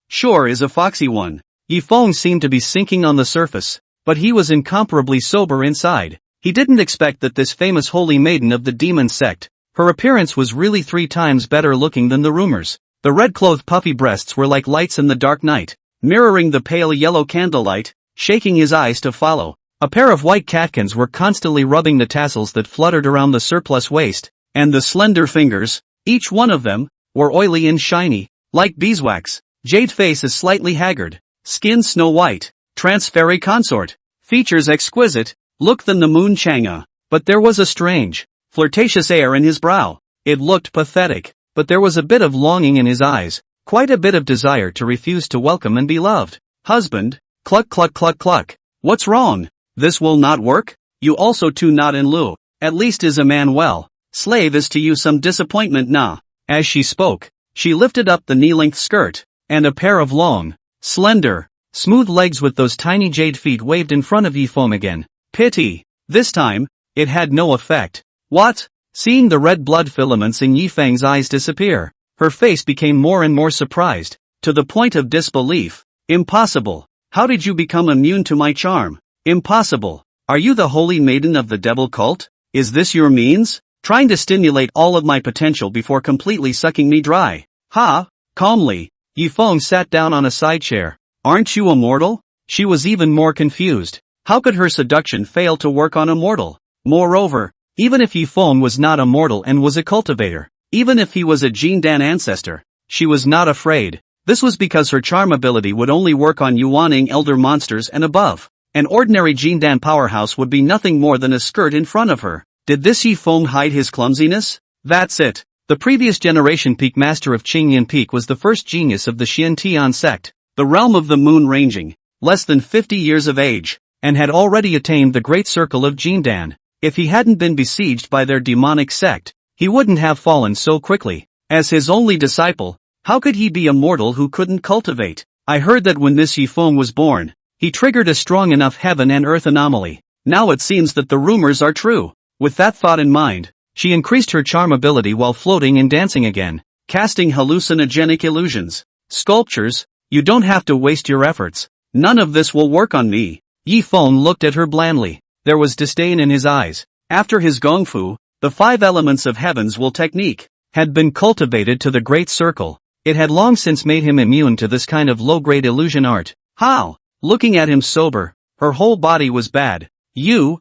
Sure is a foxy one. Yifeng seemed to be sinking on the surface, but he was incomparably sober inside. He didn't expect that this famous holy maiden of the demon sect, her appearance was really 3 times better looking than the rumors. The red-clothed puffy breasts were like lights in the dark night. mirroring the pale yellow candlelight, shaking his eyes to follow. A pair of white catkins were constantly rubbing the tassels that fluttered around the surplus waist, and the slender fingers, each one of them, were oily and shiny, like beeswax. Jade face is slightly haggard, skin snow white, trance fairy consort, features exquisite, look than the moon chang'e. But there was a strange, flirtatious air in his brow. It looked pathetic, but there was a bit of longing in his eyes, quite a bit of desire to refuse to welcome and be loved. Husband, cluck cluck cluck cluck. What's wrong? This will not work? You also too not in lieu. At least is a man well. Slave is to you some disappointment nah. As she spoke, she lifted up the knee-length skirt, and a pair of long, slender, smooth legs with those tiny jade feet waved in front of Yifeng again. Pity. This time, it had no effect. What? Seeing the red blood filaments in Yifeng's eyes disappear, her face became more and more surprised, to the point of disbelief. Impossible. How did you become immune to my charm? Impossible. Are you the holy maiden of the devil cult? Is this your means? Trying to stimulate all of my potential before completely sucking me dry. Ha! Calmly, Yifeng sat down on a side chair. Aren't you a mortal? She was even more confused. How could her seduction fail to work on a mortal? Moreover, even if Yifeng was not a mortal and was a cultivator, even if he was a Jindan ancestor, she was not afraid. This was because her charm ability would only work on Yuaning elder monsters and above. An ordinary Jindan powerhouse would be nothing more than a skirt in front of her. Did this Yifeng hide his clumsiness? That's it. The previous generation peak master of Qingyan Peak was the first genius of the Xiantian sect, the realm of the moon ranging, less than 50 years of age, and had already attained the great circle of Jindan. If he hadn't been besieged by their demonic sect, he wouldn't have fallen so quickly. As his only disciple, how could he be a mortal who couldn't cultivate? I heard that when this Yifeng was born, he triggered a strong enough heaven and earth anomaly. Now it seems that the rumors are true. With that thought in mind, she increased her charm ability while floating and dancing again, casting hallucinogenic illusions. Sculptures, you don't have to waste your efforts. None of this will work on me. Yifeng looked at her blandly. There was disdain in his eyes. After his gongfu, the 5 elements of heaven's will technique had been cultivated to the great circle. It had long since made him immune to this kind of low-grade illusion art. How? Looking at him sober, her whole body was bad. You've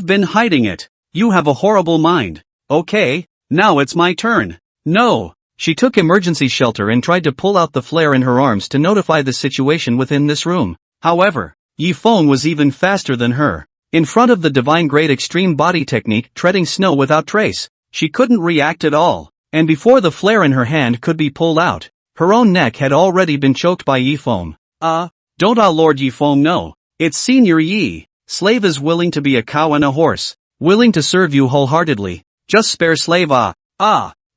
been hiding it. You have a horrible mind. Okay, now it's my turn. No. She took emergency shelter and tried to pull out the flare in her arms to notify the situation within this room. However, Yifeng was even faster than her. In front of the divine grade extreme body technique treading snow without trace, she couldn't react at all. And before the flare in her hand could be pulled out, her own neck had already been choked by Yifeng. Don't Lord Yifeng no. It's Senior Yi. Slave is willing to be a cow and a horse. Willing to serve you wholeheartedly. Just spare slave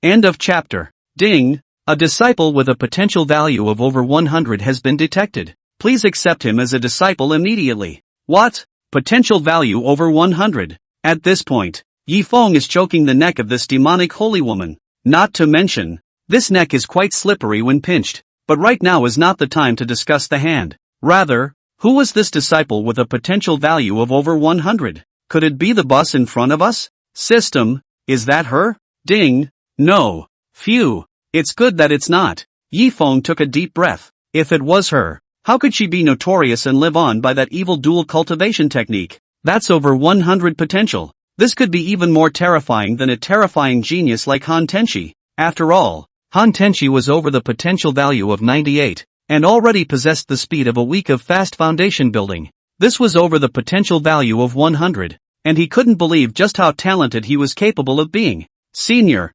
End of chapter. Ding. A disciple with a potential value of over 100 has been detected. Please accept him as a disciple immediately. What? Potential value over 100. At this point, Yifeng is choking the neck of this demonic holy woman. Not to mention, this neck is quite slippery when pinched. But right now is not the time to discuss the hand. Rather, who was this disciple with a potential value of over 100? Could it be the boss in front of us? System, is that her? Ding. No. Phew. It's good that it's not. Yifeng took a deep breath. If it was her, how could she be notorious and live on by that evil dual cultivation technique? That's over 100 potential. This could be even more terrifying than a terrifying genius like Han Tenshi. After all, Han Tenshi was over the potential value of 98, and already possessed the speed of a week of fast foundation building. This was over the potential value of 100, and he couldn't believe just how talented he was capable of being. Senior,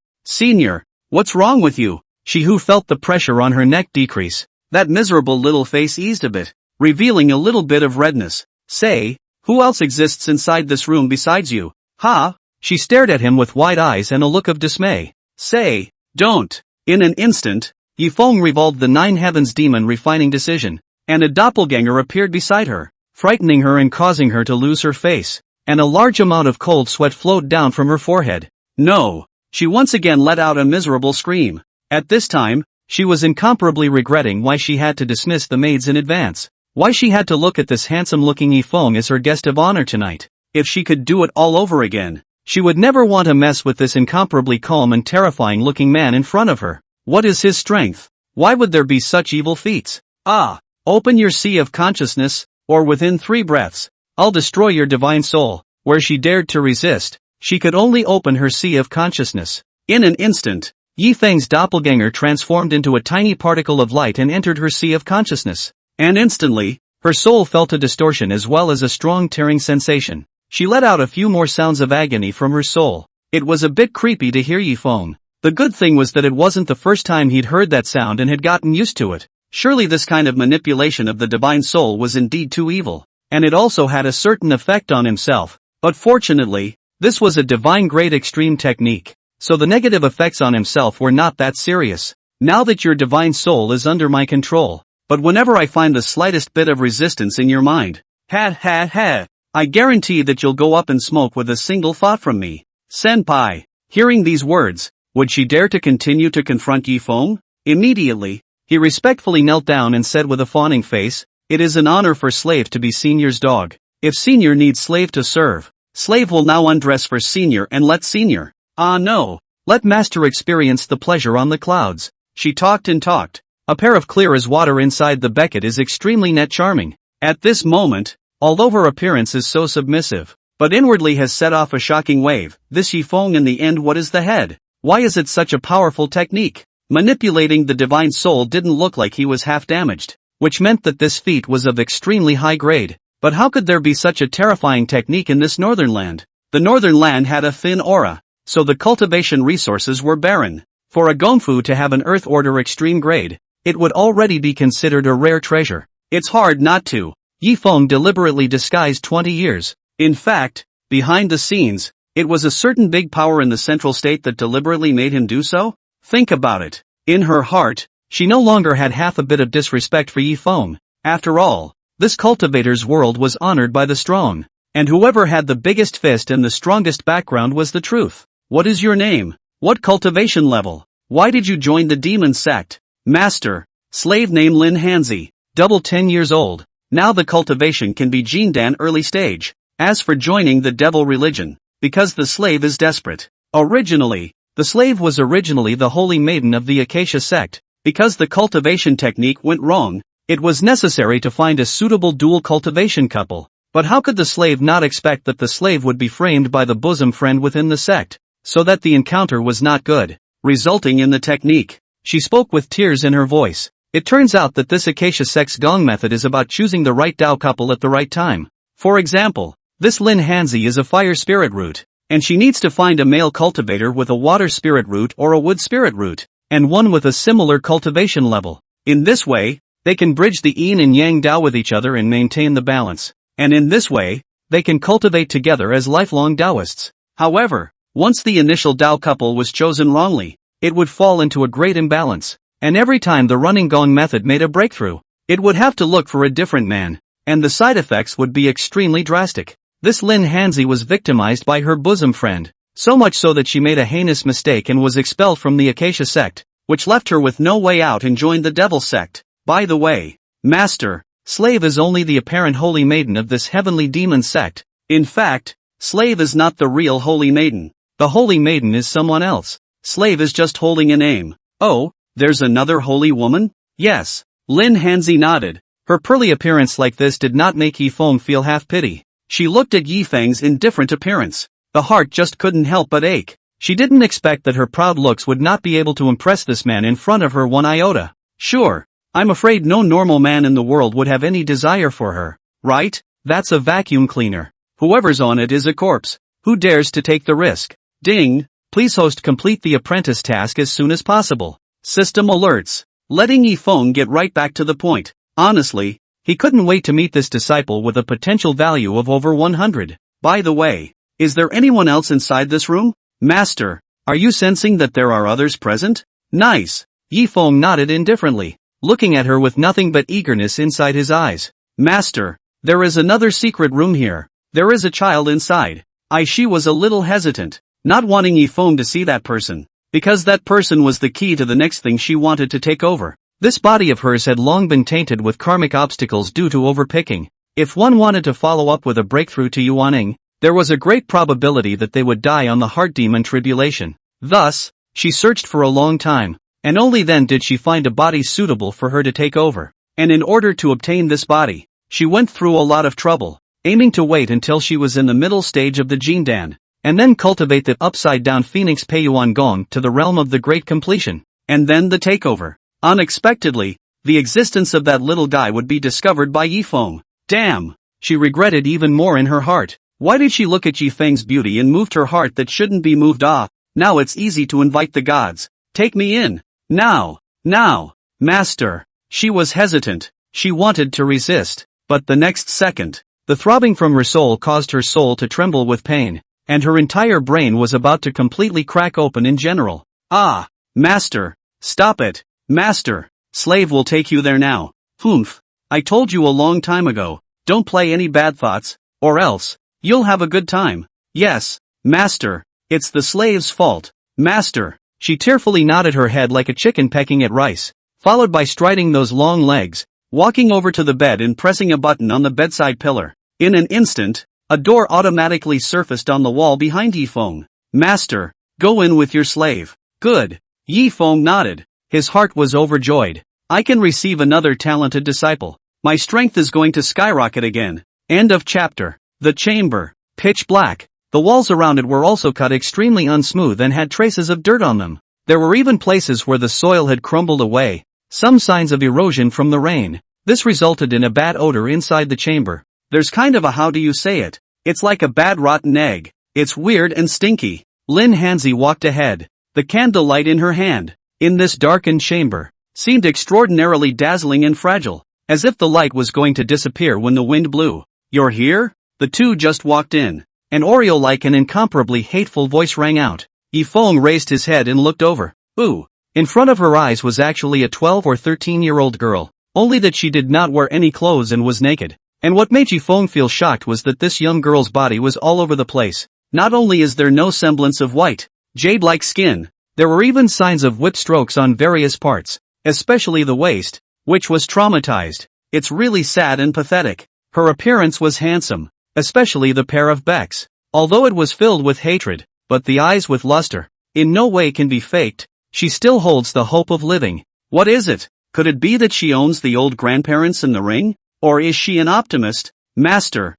what's wrong with you? She who felt the pressure on her neck decrease. That miserable little face eased a bit, revealing a little bit of redness. Say, who else exists inside this room besides you? Ha? She stared at him with wide eyes and a look of dismay. Say, don't. In an instant, Yifeng revolved the 9 heavens demon refining decision, and a doppelganger appeared beside her, frightening her and causing her to lose her face, and a large amount of cold sweat flowed down from her forehead. No. She once again let out a miserable scream. At this time, she was incomparably regretting why she had to dismiss the maids in advance, why she had to look at this handsome-looking Yifeng as her guest of honor tonight. If she could do it all over again, she would never want to mess with this incomparably calm and terrifying-looking man in front of her. What is his strength? Why would there be such evil feats? Ah! Open your sea of consciousness, or within 3 breaths, I'll destroy your divine soul. Where she dared to resist, she could only open her sea of consciousness. In an instant, Yi Feng's doppelganger transformed into a tiny particle of light and entered her sea of consciousness. And instantly, her soul felt a distortion as well as a strong tearing sensation. She let out a few more sounds of agony from her soul. It was a bit creepy to hear Yi Feng. The good thing was that it wasn't the first time he'd heard that sound and had gotten used to it. Surely this kind of manipulation of the divine soul was indeed too evil. And it also had a certain effect on himself. But fortunately, this was a divine-grade extreme technique, so the negative effects on himself were not that serious. Now that your divine soul is under my control, but whenever I find the slightest bit of resistance in your mind, I guarantee that you'll go up in smoke with a single thought from me. Senpai. Hearing these words, would she dare to continue to confront Yi Feng? Immediately, he respectfully knelt down and said with a fawning face, "It is an honor for slave to be senior's dog. If senior needs slave to serve, slave will now undress for senior and let senior. Ah no, let master experience the pleasure on the clouds." She talked and talked. A pair of clear as water inside the Beckett is extremely net charming. At this moment, although her appearance is so submissive, but inwardly has set off a shocking wave, this Yi Feng in the end, what is the head? Why is it such a powerful technique? Manipulating the divine soul didn't look like he was half damaged, which meant that this feat was of extremely high grade. But how could there be such a terrifying technique in this northern land? The northern land had a thin aura, so the cultivation resources were barren. For a Gongfu to have an earth order extreme grade, it would already be considered a rare treasure. It's hard not to. Yi Feng deliberately disguised 20 years. In fact, behind the scenes, it was a certain big power in the central state that deliberately made him do so? Think about it. In her heart, she no longer had half a bit of disrespect for Yi Feng. After all, this cultivator's world was honored by the strong, and whoever had the biggest fist and the strongest background was the truth. What is your name? What cultivation level? Why did you join the demon sect? Master. Slave name Lin Hanzi. Double 10 years old. Now the cultivation can be Jindan early stage. As for joining the devil religion, because the slave is desperate. The slave was originally the holy maiden of the Acacia sect. Because the cultivation technique went wrong, it was necessary to find a suitable dual cultivation couple. But how could the slave not expect that the slave would be framed by the bosom friend within the sect, so that the encounter was not good, resulting in the technique? She spoke with tears in her voice. It turns out that this Acacia sect's gong method is about choosing the right Dao couple at the right time. For example, this Lin Hanzi is a fire spirit root, and she needs to find a male cultivator with a water spirit root or a wood spirit root, and one with a similar cultivation level. In this way, they can bridge the yin and yang Dao with each other and maintain the balance. And in this way, they can cultivate together as lifelong Taoists. However, once the initial Dao couple was chosen wrongly, it would fall into a great imbalance. And every time the running gong method made a breakthrough, it would have to look for a different man, and the side effects would be extremely drastic. This Lin Hanzi was victimized by her bosom friend, so much so that she made a heinous mistake and was expelled from the Acacia sect, which left her with no way out and joined the devil sect. By the way, Master, Slave is only the apparent holy maiden of this heavenly demon sect. In fact, Slave is not the real holy maiden. The holy maiden is someone else. Slave is just holding a name. Oh, there's another holy woman? Yes. Lin Hanzi nodded. Her pearly appearance like this did not make Yi Feng feel half pity. She looked at Yi Feng's indifferent appearance. The heart just couldn't help but ache. She didn't expect that her proud looks would not be able to impress this man in front of her one iota. Sure, I'm afraid no normal man in the world would have any desire for her. Right? That's a vacuum cleaner. Whoever's on it is a corpse. Who dares to take the risk? Ding! Please host complete the apprentice task as soon as possible. System alerts. Letting Yi Feng get right back to the point. Honestly, he couldn't wait to meet this disciple with a potential value of over 100. By the way, is there anyone else inside this room? Master, are you sensing that there are others present? Nice. Yi Feng nodded indifferently, looking at her with nothing but eagerness inside his eyes. Master, there is another secret room here. There is a child inside. She was a little hesitant, not wanting Yi Feng to see that person, because that person was the key to the next thing she wanted to take over. This body of hers had long been tainted with karmic obstacles due to overpicking. If one wanted to follow up with a breakthrough to Yuaning, there was a great probability that they would die on the heart demon tribulation. Thus, she searched for a long time, and only then did she find a body suitable for her to take over. And in order to obtain this body, she went through a lot of trouble, aiming to wait until she was in the middle stage of the Jindan, and then cultivate the upside-down Phoenix Peiyuan Gong to the realm of the great completion, and then the takeover. Unexpectedly, the existence of that little guy would be discovered by Yifeng. Damn! She regretted even more in her heart. Why did she look at Yifeng's beauty and moved her heart that shouldn't be moved off? Now it's easy to invite the gods. Take me in. Now! Now! Master! She was hesitant. She wanted to resist. But the next second, the throbbing from her soul caused her soul to tremble with pain, and her entire brain was about to completely crack open in general. Ah! Master! Stop it! Master! Slave will take you there now. Humph! I told you a long time ago, don't play any bad thoughts, or else, you'll have a good time. Yes, Master, it's the slave's fault. Master! She tearfully nodded her head like a chicken pecking at rice, followed by striding those long legs, walking over to the bed and pressing a button on the bedside pillar. In an instant, a door automatically surfaced on the wall behind Yifeng. Master, go in with your slave. Good. Yifeng nodded. His heart was overjoyed. I can receive another talented disciple. My strength is going to skyrocket again. End of chapter. The chamber. Pitch black. The walls around it were also cut extremely unsmooth and had traces of dirt on them. There were even places where the soil had crumbled away, some signs of erosion from the rain. This resulted in a bad odor inside the chamber. There's kind of a how do you say it? It's like a bad rotten egg. It's weird and stinky. Lin Hanzi walked ahead, the candlelight in her hand. In this darkened chamber, seemed extraordinarily dazzling and fragile, as if the light was going to disappear when the wind blew. You're here? The two just walked in. An Oriole-like and incomparably hateful voice rang out. Yifeng raised his head and looked over. Ooh! In front of her eyes was actually a 12 or 13-year-old girl, only that she did not wear any clothes and was naked. And what made Yifeng feel shocked was that this young girl's body was all over the place. Not only is there no semblance of white, jade-like skin, there were even signs of whip strokes on various parts, especially the waist, which was traumatized. It's really sad and pathetic. Her appearance was handsome, especially the pair of becks. Although it was filled with hatred, but the eyes with luster, in no way can be faked. She still holds the hope of living. What is it? Could it be that she owns the old grandparents in the ring? Or is she an optimist? Master,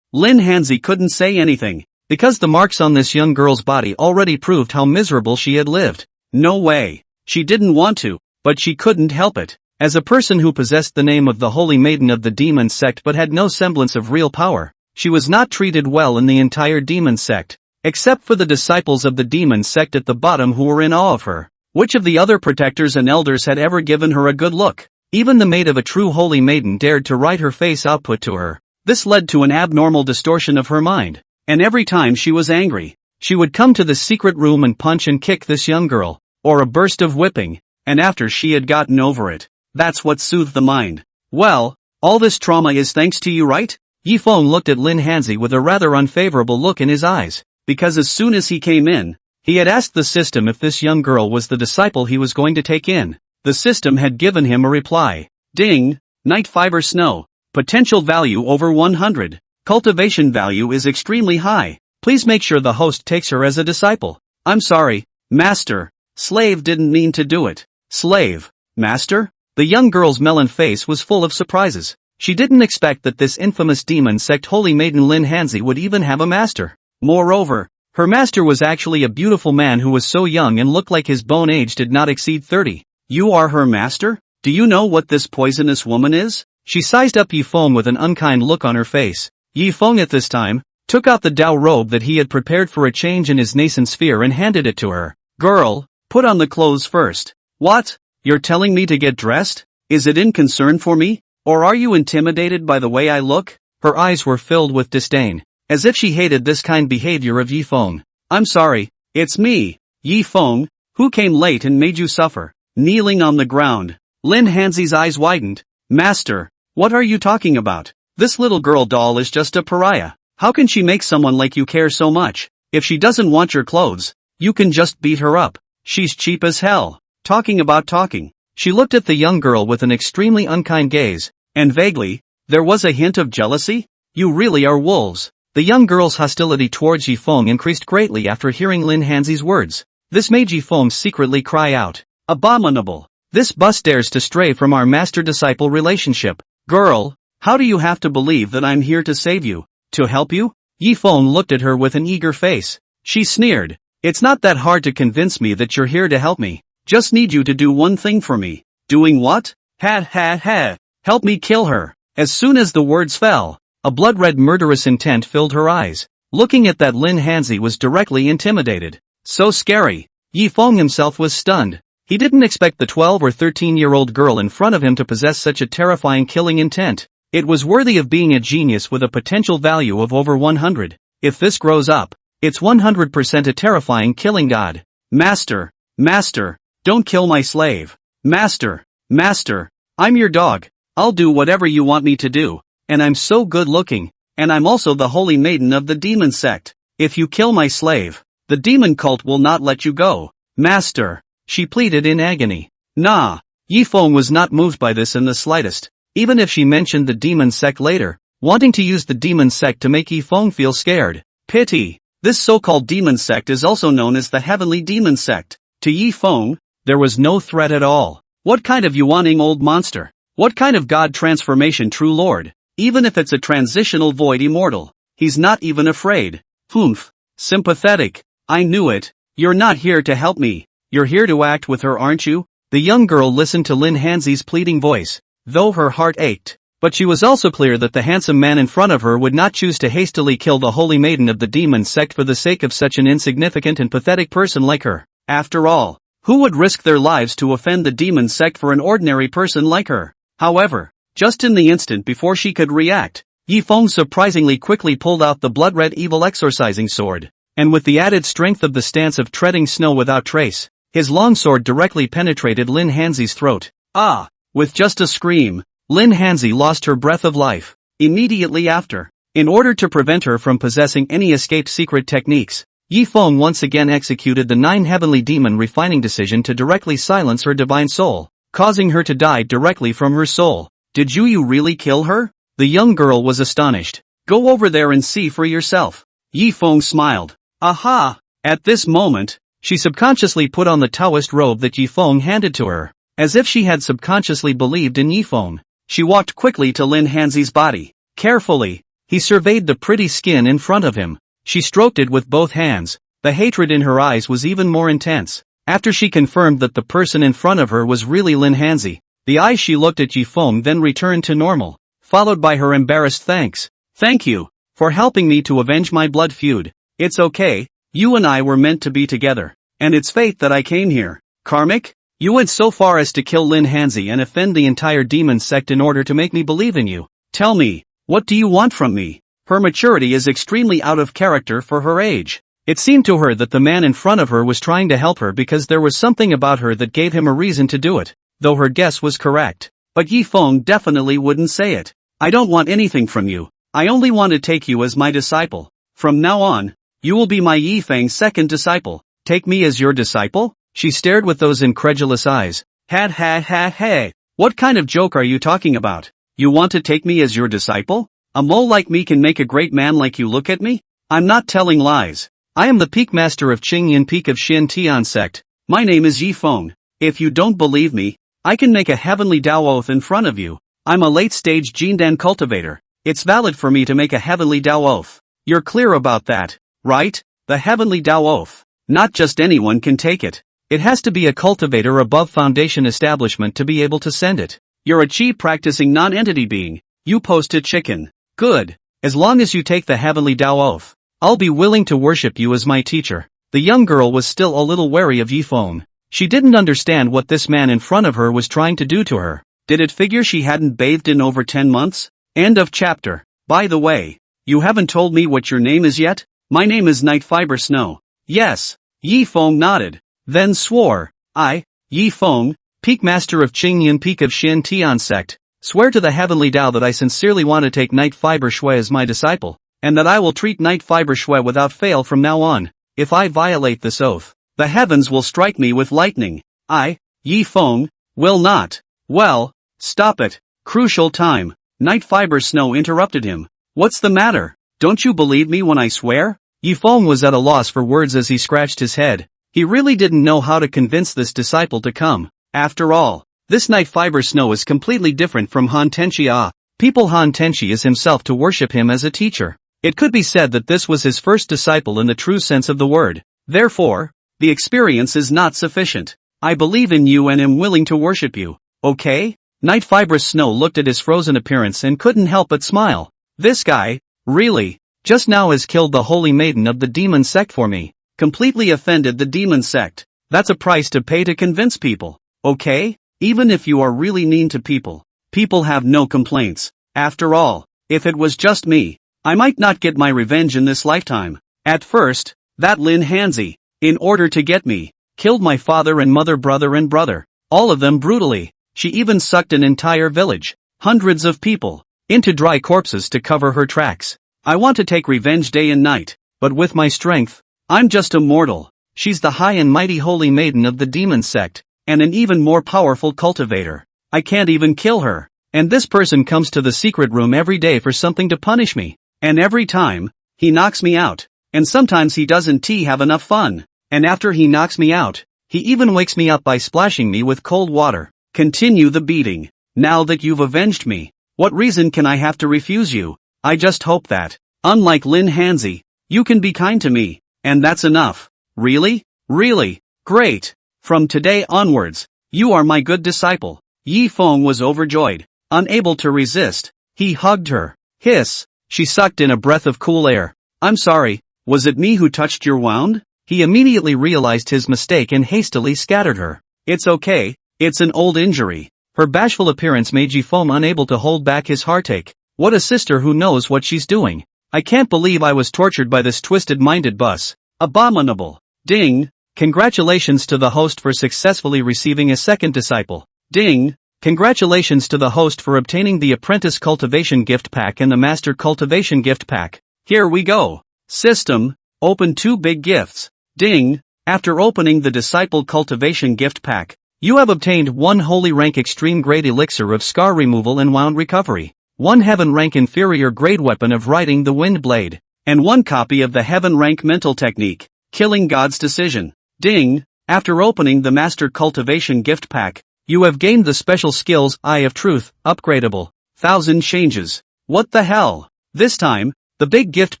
Lin Hanzi couldn't say anything, because the marks on this young girl's body already proved how miserable she had lived. No way. She didn't want to, but she couldn't help it. As a person who possessed the name of the Holy Maiden of the Demon Sect but had no semblance of real power, she was not treated well in the entire Demon Sect, except for the disciples of the Demon Sect at the bottom who were in awe of her. Which of the other protectors and elders had ever given her a good look? Even the maid of a true Holy Maiden dared to write her face output to her. This led to an abnormal distortion of her mind. And every time she was angry, she would come to the secret room and punch and kick this young girl, or a burst of whipping, and after she had gotten over it, that's what soothed the mind. Well, all this trauma is thanks to you, right? Yifeng looked at Lin Hanzi with a rather unfavorable look in his eyes, because as soon as he came in, he had asked the system if this young girl was the disciple he was going to take in. The system had given him a reply. Ding, Night Fiber Snow. Potential value over 100. Cultivation value is extremely high. Please make sure the host takes her as a disciple. I'm sorry, Master. Slave didn't mean to do it. Slave? Master? The young girl's melon face was full of surprises. She didn't expect that this infamous demon sect Holy Maiden Lin Hanzi would even have a master. Moreover, her master was actually a beautiful man who was so young and looked like his bone age did not exceed 30. You are her master? Do you know what this poisonous woman is? She sized up Yifeng with an unkind look on her face. Yifeng at this time, took out the Dao robe that he had prepared for a change in his nascent sphere and handed it to her. Girl, put on the clothes first. What? You're telling me to get dressed? Is it in concern for me? Or are you intimidated by the way I look? Her eyes were filled with disdain, as if she hated this kind behavior of Yifeng. I'm sorry, it's me, Yifeng, who came late and made you suffer. Kneeling on the ground, Lin Hanzi's eyes widened. Master, what are you talking about? This little girl doll is just a pariah. How can she make someone like you care so much? If she doesn't want your clothes, you can just beat her up. She's cheap as hell. Talking about talking. She looked at the young girl with an extremely unkind gaze, and vaguely, there was a hint of jealousy. You really are wolves. The young girl's hostility towards Yifeng increased greatly after hearing Lin Hanzi's words. This made Yifeng secretly cry out. Abominable. This bus dares to stray from our master-disciple relationship. Girl, how do you have to believe that I'm here to save you? To help you? Yifeng looked at her with an eager face. She sneered. It's not that hard to convince me that you're here to help me. Just need you to do one thing for me. Doing what? Ha ha ha. Help me kill her. As soon as the words fell, a blood-red murderous intent filled her eyes. Looking at that, Lin Hanzi was directly intimidated. So scary. Yifeng himself was stunned. He didn't expect the 12 or 13-year-old girl in front of him to possess such a terrifying killing intent. It was worthy of being a genius with a potential value of over 100. If this grows up, it's 100% a terrifying killing god. Master, master, don't kill my slave. Master, master, I'm your dog. I'll do whatever you want me to do. And I'm so good looking. And I'm also the holy maiden of the demon sect. If you kill my slave, the demon cult will not let you go. Master, she pleaded in agony. Nah, Yifeng was not moved by this in the slightest. Even if she mentioned the demon sect later, wanting to use the demon sect to make Yifeng feel scared. Pity. This so-called demon sect is also known as the heavenly demon sect. To Yifeng, there was no threat at all. What kind of yawning old monster? What kind of god transformation, true lord? Even if it's a transitional void immortal, he's not even afraid. Humph. Sympathetic. I knew it. You're not here to help me. You're here to act with her, aren't you? The young girl listened to Lin Hanzi's pleading voice, though her heart ached. But she was also clear that the handsome man in front of her would not choose to hastily kill the holy maiden of the demon sect for the sake of such an insignificant and pathetic person like her. After all, who would risk their lives to offend the demon sect for an ordinary person like her? However, just in the instant before she could react, Yifeng surprisingly quickly pulled out the blood-red evil exorcising sword, and with the added strength of the stance of treading snow without trace, his long sword directly penetrated Lin Hanzi's throat. Ah! With just a scream, Lin Hanzi lost her breath of life. Immediately after, in order to prevent her from possessing any escape secret techniques, Yifeng once again executed the 9 heavenly demon refining decision to directly silence her divine soul, causing her to die directly from her soul. Did you really kill her? The young girl was astonished. Go over there and see for yourself. Yifeng smiled. Aha! At this moment, she subconsciously put on the Taoist robe that Yifeng handed to her. As if she had subconsciously believed in Yifeng, she walked quickly to Lin Hanzi's body. Carefully, he surveyed the pretty skin in front of him. She stroked it with both hands. The hatred in her eyes was even more intense. After she confirmed that the person in front of her was really Lin Hanzi, the eyes she looked at Yifeng then returned to normal, followed by her embarrassed thanks. Thank you, for helping me to avenge my blood feud. It's okay, you and I were meant to be together. And it's fate that I came here. Karmic? You went so far as to kill Lin Hanzi and offend the entire demon sect in order to make me believe in you. Tell me, what do you want from me? Her maturity is extremely out of character for her age. It seemed to her that the man in front of her was trying to help her because there was something about her that gave him a reason to do it, though her guess was correct. But Yifeng definitely wouldn't say it. I don't want anything from you. I only want to take you as my disciple. From now on, you will be my Yifeng's second disciple. Take me as your disciple? She stared with those incredulous eyes. Ha ha ha ha. What kind of joke are you talking about? You want to take me as your disciple? A mole like me can make a great man like you look at me? I'm not telling lies. I am the peak master of Qingyan Peak of Xin Tian sect. My name is Yifeng. If you don't believe me, I can make a heavenly Dao oath in front of you. I'm a late-stage Jindan cultivator. It's valid for me to make a heavenly Dao oath. You're clear about that, right? The heavenly Dao oath. Not just anyone can take it. It has to be a cultivator above foundation establishment to be able to send it. You're a chi practicing non-entity being. You posted chicken. Good. As long as you take the heavenly Dao oath, I'll be willing to worship you as my teacher. The young girl was still a little wary of Yifeng. She didn't understand what this man in front of her was trying to do to her. Did it figure she hadn't bathed in over 10 months? End of chapter. By the way, you haven't told me what your name is yet? My name is Night Fiber Snow. Yes. Yifeng nodded. Then swore. I, Yifeng, Peak Master of Qingyan Peak of Xin Tian sect, swear to the heavenly Dao that I sincerely want to take Night Fiber Shui as my disciple, and that I will treat Night Fiber Shui without fail from now on. If I violate this oath, the heavens will strike me with lightning. I, Yifeng, will not. Well, stop it. Crucial time. Night Fiber Snow interrupted him. What's the matter? Don't you believe me when I swear? Yifeng was at a loss for words as he scratched his head. He really didn't know how to convince this disciple to come. After all, this night fiber snow is completely different from Han Tenchi. People Han Tenchi is himself to worship him as a teacher. It could be said that this was his first disciple in the true sense of the word. Therefore, the experience is not sufficient. I believe in you and am willing to worship you. Okay? Night Fibrous Snow looked at his frozen appearance and couldn't help but smile. This guy, really, just now has killed the holy maiden of the demon sect for me. Completely offended the demon sect. That's a price to pay to convince people. Okay? Even if you are really mean to people, people have no complaints. After all, if it was just me, I might not get my revenge in this lifetime. At first, that Lin Hanzi, in order to get me, killed my father and mother, brother and brother, all of them brutally. She even sucked an entire village, hundreds of people, into dry corpses to cover her tracks. I want to take revenge day and night, but with my strength, I'm just a mortal. She's the high and mighty holy maiden of the demon sect, and an even more powerful cultivator. I can't even kill her. And this person comes to the secret room every day for something to punish me. And every time, he knocks me out. And sometimes he doesn't have enough fun. And after he knocks me out, he even wakes me up by splashing me with cold water. Continue the beating. Now that you've avenged me, what reason can I have to refuse you? I just hope that, unlike Lin Hanzi, you can be kind to me, and that's enough. Really? Really? Great. From today onwards, you are my good disciple. Yi Feng was overjoyed. Unable to resist, he hugged her. Hiss. She sucked in a breath of cool air. I'm sorry, was it me who touched your wound? He immediately realized his mistake and hastily scattered her. It's okay, it's an old injury. Her bashful appearance made Yi Feng unable to hold back his heartache. What a sister who knows what she's doing. I can't believe I was tortured by this twisted-minded bus. Abominable. Ding. Congratulations to the host for successfully receiving a second disciple. Ding. Congratulations to the host for obtaining the Apprentice Cultivation Gift Pack and the Master Cultivation Gift Pack. Here we go. System. Open 2 big gifts. Ding. After opening the Disciple Cultivation Gift Pack, you have obtained 1 Holy Rank Extreme Grade Elixir of Scar Removal and Wound Recovery, 1 Heaven Rank Inferior Grade Weapon of Riding the Wind Blade, and 1 copy of the Heaven Rank Mental Technique, Killing God's Decision. Ding. After opening the Master Cultivation Gift Pack, you have gained the special skills Eye of Truth, upgradable, 1000 changes. What the hell? This time, the big gift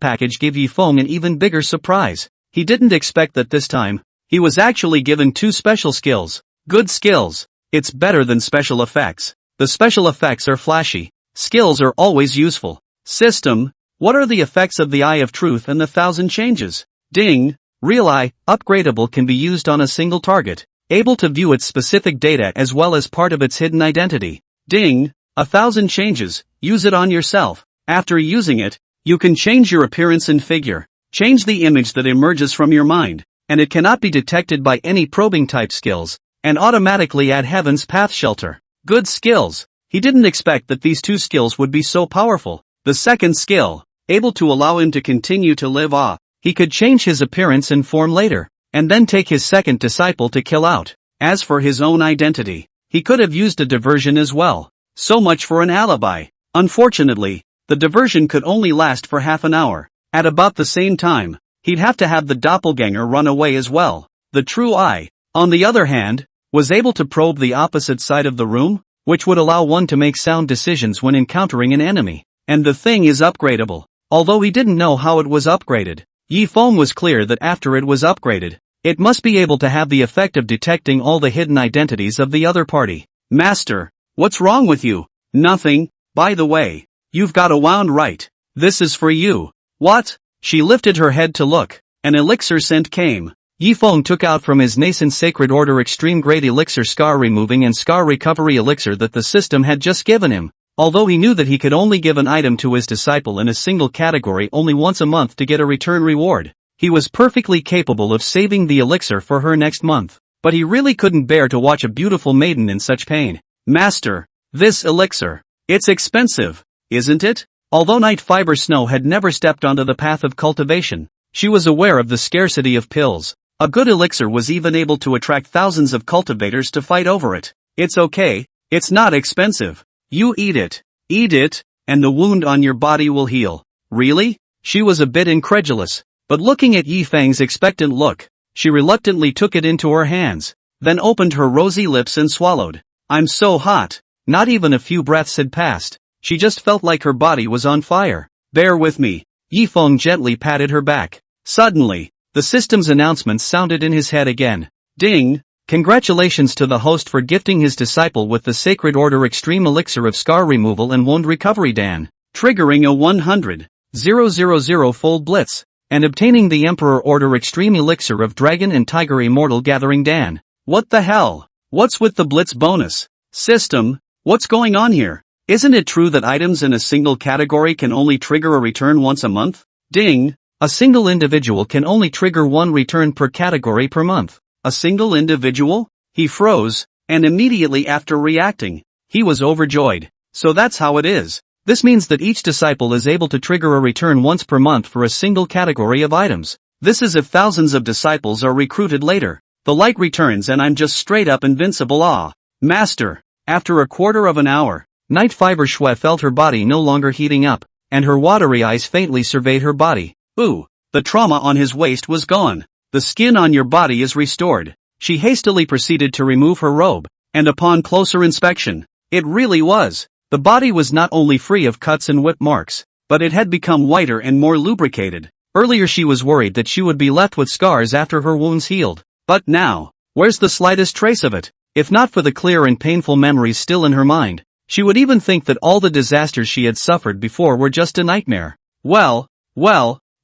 package gave Yi Feng an even bigger surprise. He didn't expect that this time, he was actually given 2 special skills. Good skills. It's better than special effects. The special effects are flashy. Skills are always useful. System. What are the effects of the Eye of Truth and the 1000 changes? Ding. Real Eye, upgradable, can be used on a single target, able to view its specific data as well as part of its hidden identity. Ding. 1000 changes, use it on yourself. After using it, you can change your appearance and figure, change the image that emerges from your mind, and it cannot be detected by any probing type skills, and automatically add Heaven's Path Shelter. Good skills. He didn't expect that these 2 skills would be so powerful. The second skill, able to allow him to continue to live. He could change his appearance and form later, and then take his second disciple to kill out. As for his own identity, he could have used a diversion as well. So much for an alibi. Unfortunately, the diversion could only last for half an hour. At about the same time, he'd have to have the doppelganger run away as well. The true Eye, on the other hand, was able to probe the opposite side of the room, which would allow one to make sound decisions when encountering an enemy. And the thing is upgradable. Although he didn't know how it was upgraded, Yi Feng was clear that after it was upgraded, it must be able to have the effect of detecting all the hidden identities of the other party. Master, what's wrong with you? Nothing. By the way, you've got a wound, right? This is for you. What? She lifted her head to look. An elixir scent came. Yi Feng took out from his nascent Sacred Order Extreme Grade Elixir Scar Removing and Scar Recovery Elixir that the system had just given him. Although he knew that he could only give an item to his disciple in a single category only once a month to get a return reward, he was perfectly capable of saving the elixir for her next month. But he really couldn't bear to watch a beautiful maiden in such pain. Master, this elixir, it's expensive, isn't it? Although Night Fiber Snow had never stepped onto the path of cultivation, she was aware of the scarcity of pills. A good elixir was even able to attract thousands of cultivators to fight over it. It's okay, it's not expensive. You eat it, and the wound on your body will heal. Really? She was a bit incredulous, but looking at Yi Feng's expectant look, She reluctantly took it into her hands, then opened her rosy lips and swallowed. I'm so hot. Not even a few breaths had passed. She just felt like her body was on fire. Bear with me. Yifeng gently patted her back. Suddenly, the system's announcement sounded in his head again. Ding! Congratulations to the host for gifting his disciple with the Sacred Order Extreme Elixir of Scar Removal and Wound Recovery Dan, triggering a 100,000-fold blitz, and obtaining the Emperor Order Extreme Elixir of Dragon and Tiger Immortal Gathering Dan. What the hell? What's with the blitz bonus? System, what's going on here? Isn't it true that items in a single category can only trigger a return once a month? Ding! A single individual can only trigger one return per category per month. A single individual? He froze, and immediately after reacting, he was overjoyed. So that's how it is. This means that each disciple is able to trigger a return once per month for a single category of items. This is if thousands of disciples are recruited later. The light returns and I'm just straight up invincible. Ah, Master. After a quarter of an hour, Night Fiber Shui felt her body no longer heating up, and her watery eyes faintly surveyed her body. Ooh, the trauma on his waist was gone. The skin on your body is restored. She hastily proceeded to remove her robe, and upon closer inspection, it really was. The body was not only free of cuts and whip marks, but it had become whiter and more lubricated. Earlier she was worried that she would be left with scars after her wounds healed. But now, where's the slightest trace of it? If not for the clear and painful memories still in her mind, she would even think that all the disasters she had suffered before were just a nightmare. Well,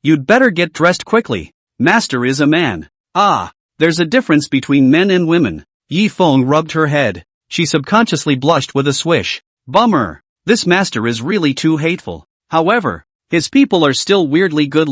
you'd better get dressed quickly. Master is a man. Ah, there's a difference between men and women. Yifeng rubbed her head. She subconsciously blushed with a swish. Bummer. This master is really too hateful. However, his people are still weirdly good.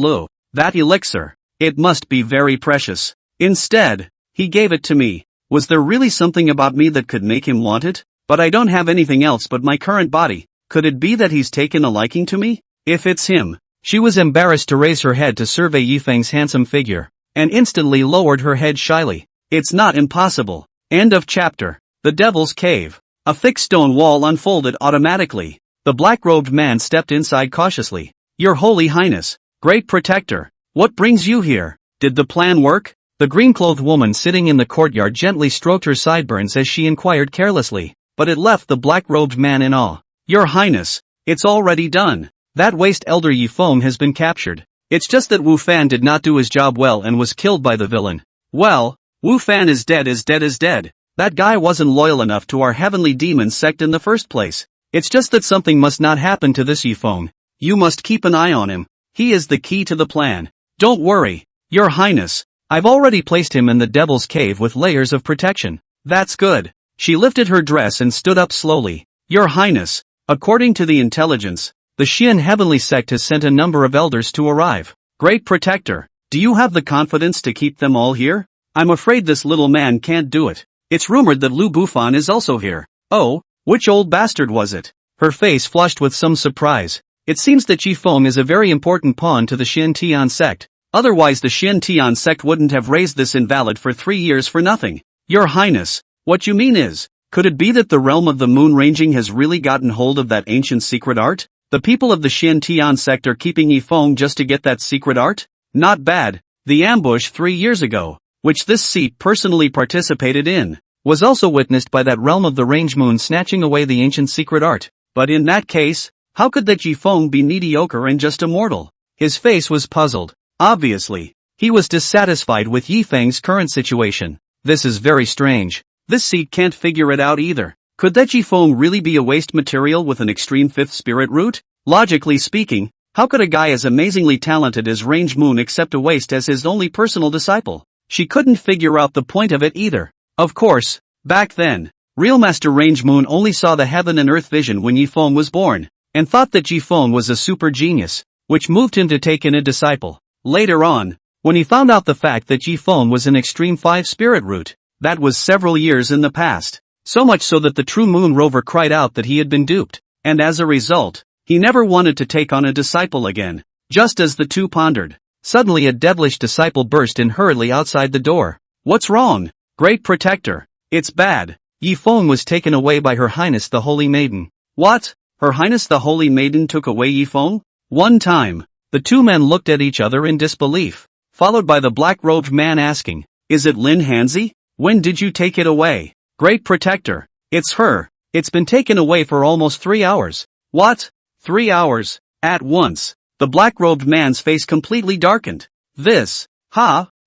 That elixir. It must be very precious. Instead, he gave it to me. Was there really something about me that could make him want it? But I don't have anything else but my current body. Could it be that he's taken a liking to me? If it's him. She was embarrassed to raise her head to survey Yifeng's handsome figure, and instantly lowered her head shyly. It's not impossible. End of chapter. The Devil's Cave. A thick stone wall unfolded automatically. The black-robed man stepped inside cautiously. Your Holy Highness, Great Protector, what brings you here? Did the plan work? The green-clothed woman sitting in the courtyard gently stroked her sideburns as she inquired carelessly, but it left the black-robed man in awe. Your Highness, it's already done. That waste elder Yifeng has been captured. It's just that Wu Fan did not do his job well and was killed by the villain. Well, Wu Fan is dead. That guy wasn't loyal enough to our heavenly demon sect in the first place. It's just that something must not happen to this Yifeng. You must keep an eye on him. He is the key to the plan. Don't worry, Your Highness. I've already placed him in the Devil's Cave with layers of protection. That's good. She lifted her dress and stood up slowly. Your Highness, according to the intelligence, the Xian Heavenly Sect has sent a number of elders to arrive. Great Protector, do you have the confidence to keep them all here? I'm afraid this little man can't do it. It's rumored that Lu Bufan is also here. Oh, which old bastard was it? Her face flushed with some surprise. It seems that Yifeng is a very important pawn to the Xian Tian sect. Otherwise the Xian Tian sect wouldn't have raised this invalid for 3 years for nothing. Your Highness, what you mean is, could it be that the realm of the moon ranging has really gotten hold of that ancient secret art? The people of the Xian Tian sect are keeping Yifeng just to get that secret art? Not bad. The ambush 3 years ago, which this seat personally participated in, was also witnessed by that realm of the range moon snatching away the ancient secret art. But in that case, how could that Yifeng be mediocre and just a mortal? His face was puzzled. Obviously, he was dissatisfied with Yifeng's current situation. This is very strange. This seat can't figure it out either. Could that Yifeng really be a waste material with an extreme 5th spirit root? Logically speaking, how could a guy as amazingly talented as Range Moon accept a waste as his only personal disciple? She couldn't figure out the point of it either. Of course, back then, real Master Range Moon only saw the heaven and earth vision when Yifeng was born, and thought that Yifeng was a super genius, which moved him to take in a disciple. Later on, when he found out the fact that Yifeng was an extreme 5 spirit root, that was several years in the past. So much so that the true moon rover cried out that he had been duped, and as a result, he never wanted to take on a disciple again. Just as the two pondered, suddenly a devilish disciple burst in hurriedly outside the door. What's wrong? Great Protector, it's bad. Yifeng was taken away by Her Highness the Holy Maiden. What? Her Highness the Holy Maiden took away Yifeng? One time, the two men looked at each other in disbelief. followed by the black-robed man asking, "Is it Lin Hanzi? When did you take it away?" "Great Protector, it's her. It's been taken away for almost 3 hours." "What? 3 hours?" At once, the black-robed man's face completely darkened.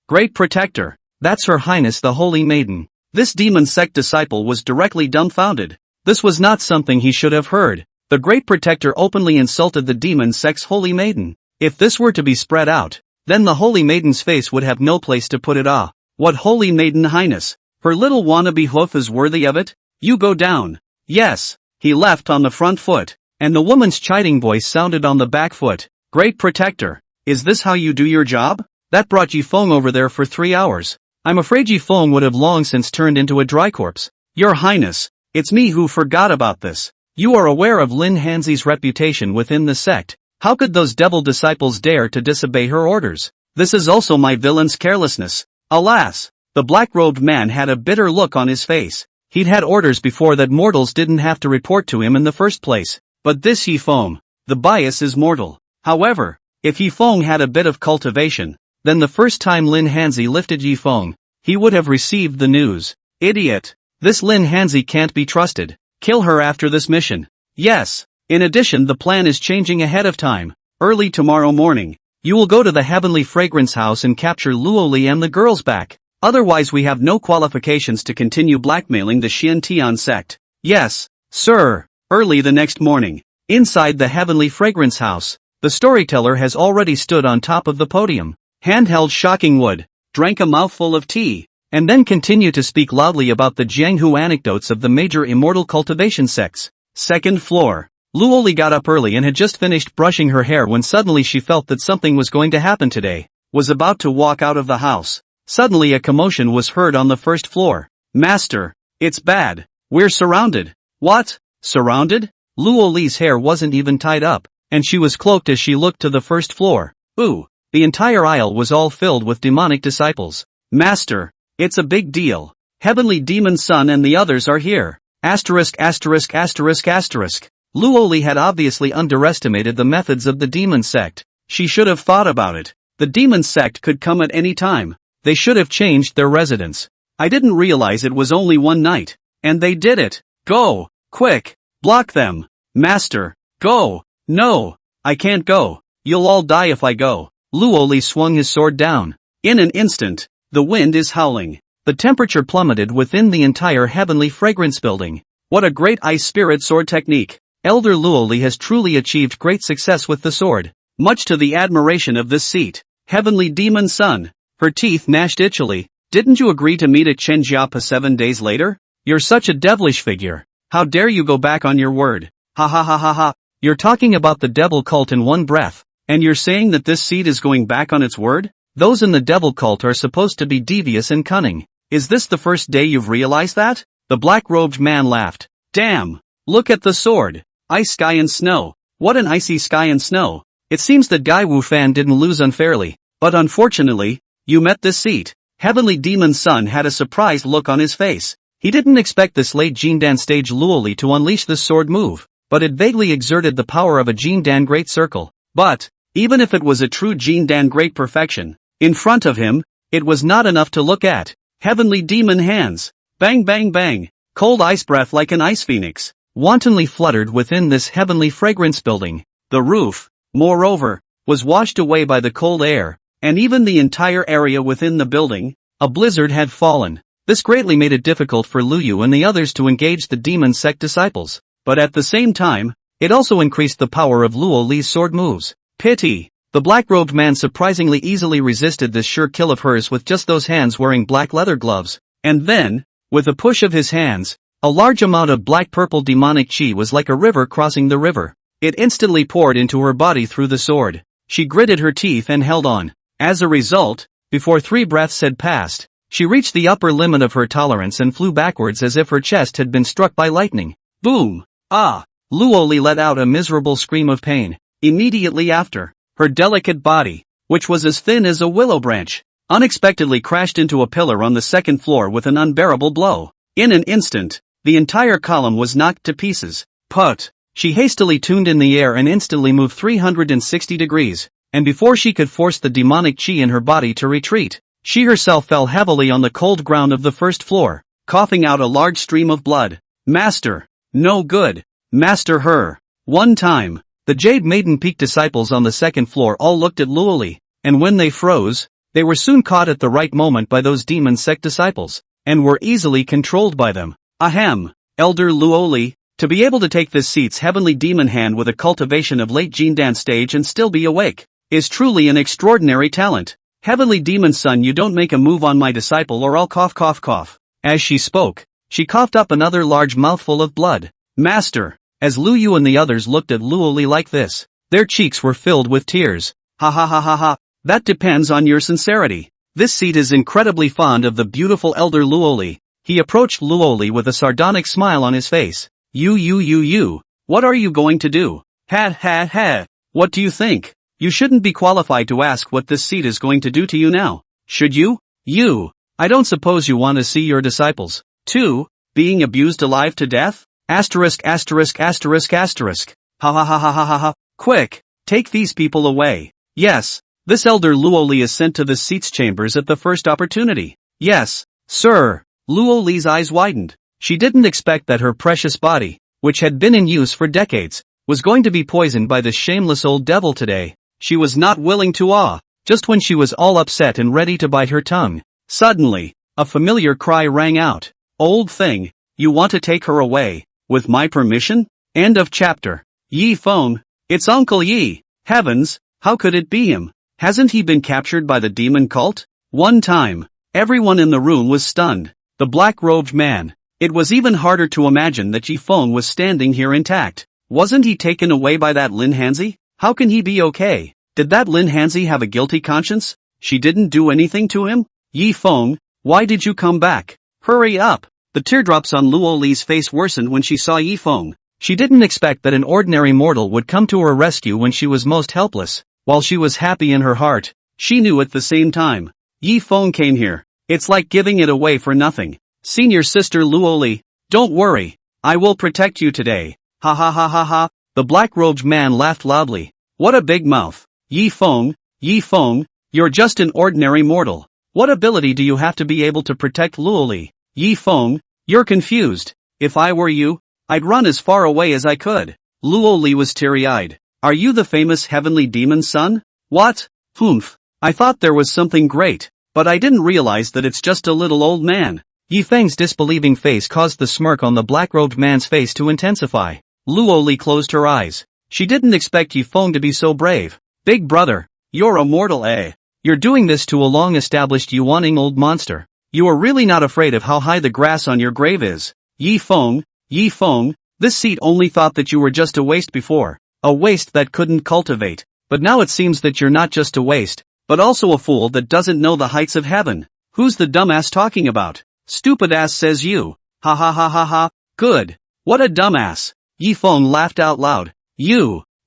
Great Protector, that's Her Highness the Holy Maiden." This demon sect disciple was directly dumbfounded. This was not something he should have heard. The Great Protector openly insulted the demon sect's Holy Maiden. If this were to be spread out, then the Holy Maiden's face would have no place to put it. What Holy Maiden Highness? Her little wannabe hoof is worthy of it? You go down. Yes. He left on the front foot, and the woman's chiding voice sounded on the back foot. "Great Protector, is this how you do your job? That brought Yifeng over there for 3 hours. I'm afraid Yifeng would have long since turned into a dry corpse." "Your Highness, it's me who forgot about this. You are aware of Lin Hanzi's reputation within the sect. How could those devil disciples dare to disobey her orders? This is also my villain's carelessness." Alas, the black-robed man had a bitter look on his face. He'd had orders before that mortals didn't have to report to him in the first place. But this Yifeng, the bias is mortal. However, if Yifeng had a bit of cultivation, then the first time Lin Hanzi lifted Yifeng, he would have received the news. "Idiot! This Lin Hanzi can't be trusted. Kill her after this mission." "Yes. In addition, the plan is changing ahead of time. Early tomorrow morning, you will go to the Heavenly Fragrance House and capture Luo Li and the girls back. Otherwise we have no qualifications to continue blackmailing the Xiantian sect." "Yes, sir." Early the next morning, inside the Heavenly Fragrance House, the storyteller has already stood on top of the podium, handheld shocking wood, drank a mouthful of tea, and then continued to speak loudly about the Jianghu anecdotes of the major immortal cultivation sects. Second floor. Luo Li got up early and had just finished brushing her hair when suddenly she felt that something was going to happen today. Was about to walk out of the house. Suddenly a commotion was heard on the first floor. "Master, it's bad. We're surrounded." "What? Surrounded?" Luo Li's hair wasn't even tied up, and she was cloaked as she looked to the first floor. Ooh, the entire aisle was all filled with demonic disciples. "Master, it's a big deal. Heavenly Demon Son and the others are here." Luo Li had obviously underestimated the methods of the demon sect. She should have thought about it. The demon sect could come at any time. They should have changed their residence. "I didn't realize it was only one night. And they did it. Go, quick, block them." "Master, go." "No, I can't go. You'll all die if I go." Luo Li swung his sword down. In an instant, the wind is howling. The temperature plummeted within the entire Heavenly Fragrance building. What a great ice spirit sword technique. Elder Luo Li has truly achieved great success with the sword, much to the admiration of this seat. Heavenly Demon Son. Her teeth gnashed itchily. "Didn't you agree to meet at Chenjiapa 7 days later? You're such a devilish figure. How dare you go back on your word?" Ha ha ha ha ha. "You're talking about the devil cult in one breath, and you're saying that this seed is going back on its word? Those in the devil cult are supposed to be devious and cunning. Is this the first day you've realized that?" The black-robed man laughed. "Damn! Look at the sword. Ice, sky and snow. What an icy sky and snow. It seems that Guy Wufan didn't lose unfairly, but unfortunately, you met this seat." Heavenly Demon Son had a surprised look on his face. He didn't expect this late Jindan stage Luo Li to unleash this sword move, but it vaguely exerted the power of a Jindan Great Circle. But, even if it was a true Jindan Great Perfection, in front of him, it was not enough to look at. Heavenly Demon Hands. Bang bang bang. Cold ice breath like an ice phoenix wantonly fluttered within this Heavenly Fragrance building. The roof, moreover, was washed away by the cold air, and even the entire area within the building. A blizzard had fallen. This greatly made it difficult for Lu Yu and the others to engage the demon sect disciples, but at the same time, it also increased the power of Luo Li's sword moves. Pity! The black-robed man surprisingly easily resisted this sure kill of hers with just those hands wearing black leather gloves, and then, with a push of his hands, a large amount of black-purple demonic chi was like a river crossing the river. It instantly poured into her body through the sword. She gritted her teeth and held on. As a result, before 3 breaths had passed, she reached the upper limit of her tolerance and flew backwards as if her chest had been struck by lightning. Boom! Ah! Luo Li let out a miserable scream of pain. Immediately after, her delicate body, which was as thin as a willow branch, unexpectedly crashed into a pillar on the second floor with an unbearable blow. In an instant, the entire column was knocked to pieces. Put! She hastily tuned in the air and instantly moved 360 degrees, and before she could force the demonic chi in her body to retreat, she herself fell heavily on the cold ground of the first floor, coughing out a large stream of blood. Master! No good! Master her! One time, the Jade Maiden Peak disciples on the second floor all looked at Luoli, and when they froze, they were soon caught at the right moment by those demon sect disciples, and were easily controlled by them. Ahem! Elder Luoli, to be able to take this seat's heavenly demon hand with a cultivation of late Jindan stage and still be awake, is truly an extraordinary talent. Heavenly demon son, you don't make a move on my disciple or I'll cough cough cough. As she spoke, she coughed up another large mouthful of blood. Master! As Lu Yu and the others looked at Luoli like this, their cheeks were filled with tears. Ha ha ha ha ha, that depends on your sincerity. This seat is incredibly fond of the beautiful elder Luoli. He approached Luoli with a sardonic smile on his face. You, what are you going to do? Ha, what do you think? You shouldn't be qualified to ask what this seat is going to do to you now, should you? I don't suppose you want to see your disciples, too, being abused alive to death? Asterisk. Ha ha ha ha ha ha ha. Quick, take these people away. Yes, this elder Luoli is sent to the seats chambers at the first opportunity. Yes, sir. Luoli's eyes widened. She didn't expect that her precious body, which had been in use for decades, was going to be poisoned by this shameless old devil today. She was not willing to just when she was all upset and ready to bite her tongue. Suddenly, a familiar cry rang out. Old thing, you want to take her away, with my permission? End of chapter. Yi Feng, it's Uncle Yi. Heavens, how could it be him? Hasn't he been captured by the demon cult? One time, everyone in the room was stunned. The black-robed man. It was even harder to imagine that Yi Feng was standing here intact. Wasn't he taken away by that Lin Hanzi? How can he be okay? Did that Lin Hanzi have a guilty conscience? She didn't do anything to him? Yi Feng, why did you come back? Hurry up! The teardrops on Luoli's face worsened when she saw Yi Feng. She didn't expect that an ordinary mortal would come to her rescue when she was most helpless. While she was happy in her heart, she knew at the same time. Yi Feng came here. It's like giving it away for nothing. Senior sister Luoli, don't worry. I will protect you today. Ha ha ha ha ha. The black-robed man laughed loudly. What a big mouth. Yi Feng, you're just an ordinary mortal. What ability do you have to be able to protect Luoli? Yi Feng, you're confused. If I were you, I'd run as far away as I could. Luoli was teary-eyed. Are you the famous heavenly demon son? What? Humph. I thought there was something great, but I didn't realize that it's just a little old man. Yi Feng's disbelieving face caused the smirk on the black-robed man's face to intensify. Luoli closed her eyes. She didn't expect Yi Feng to be so brave. Big brother, you're a mortal, eh? You're doing this to a long-established Yuaning old monster. You are really not afraid of how high the grass on your grave is. Yi Feng, this seat only thought that you were just a waste before. A waste that couldn't cultivate. But now it seems that you're not just a waste, but also a fool that doesn't know the heights of heaven. Who's the dumbass talking about? Stupid ass, says you. Ha ha ha ha ha. Good. What a dumbass. Yi Feng laughed out loud.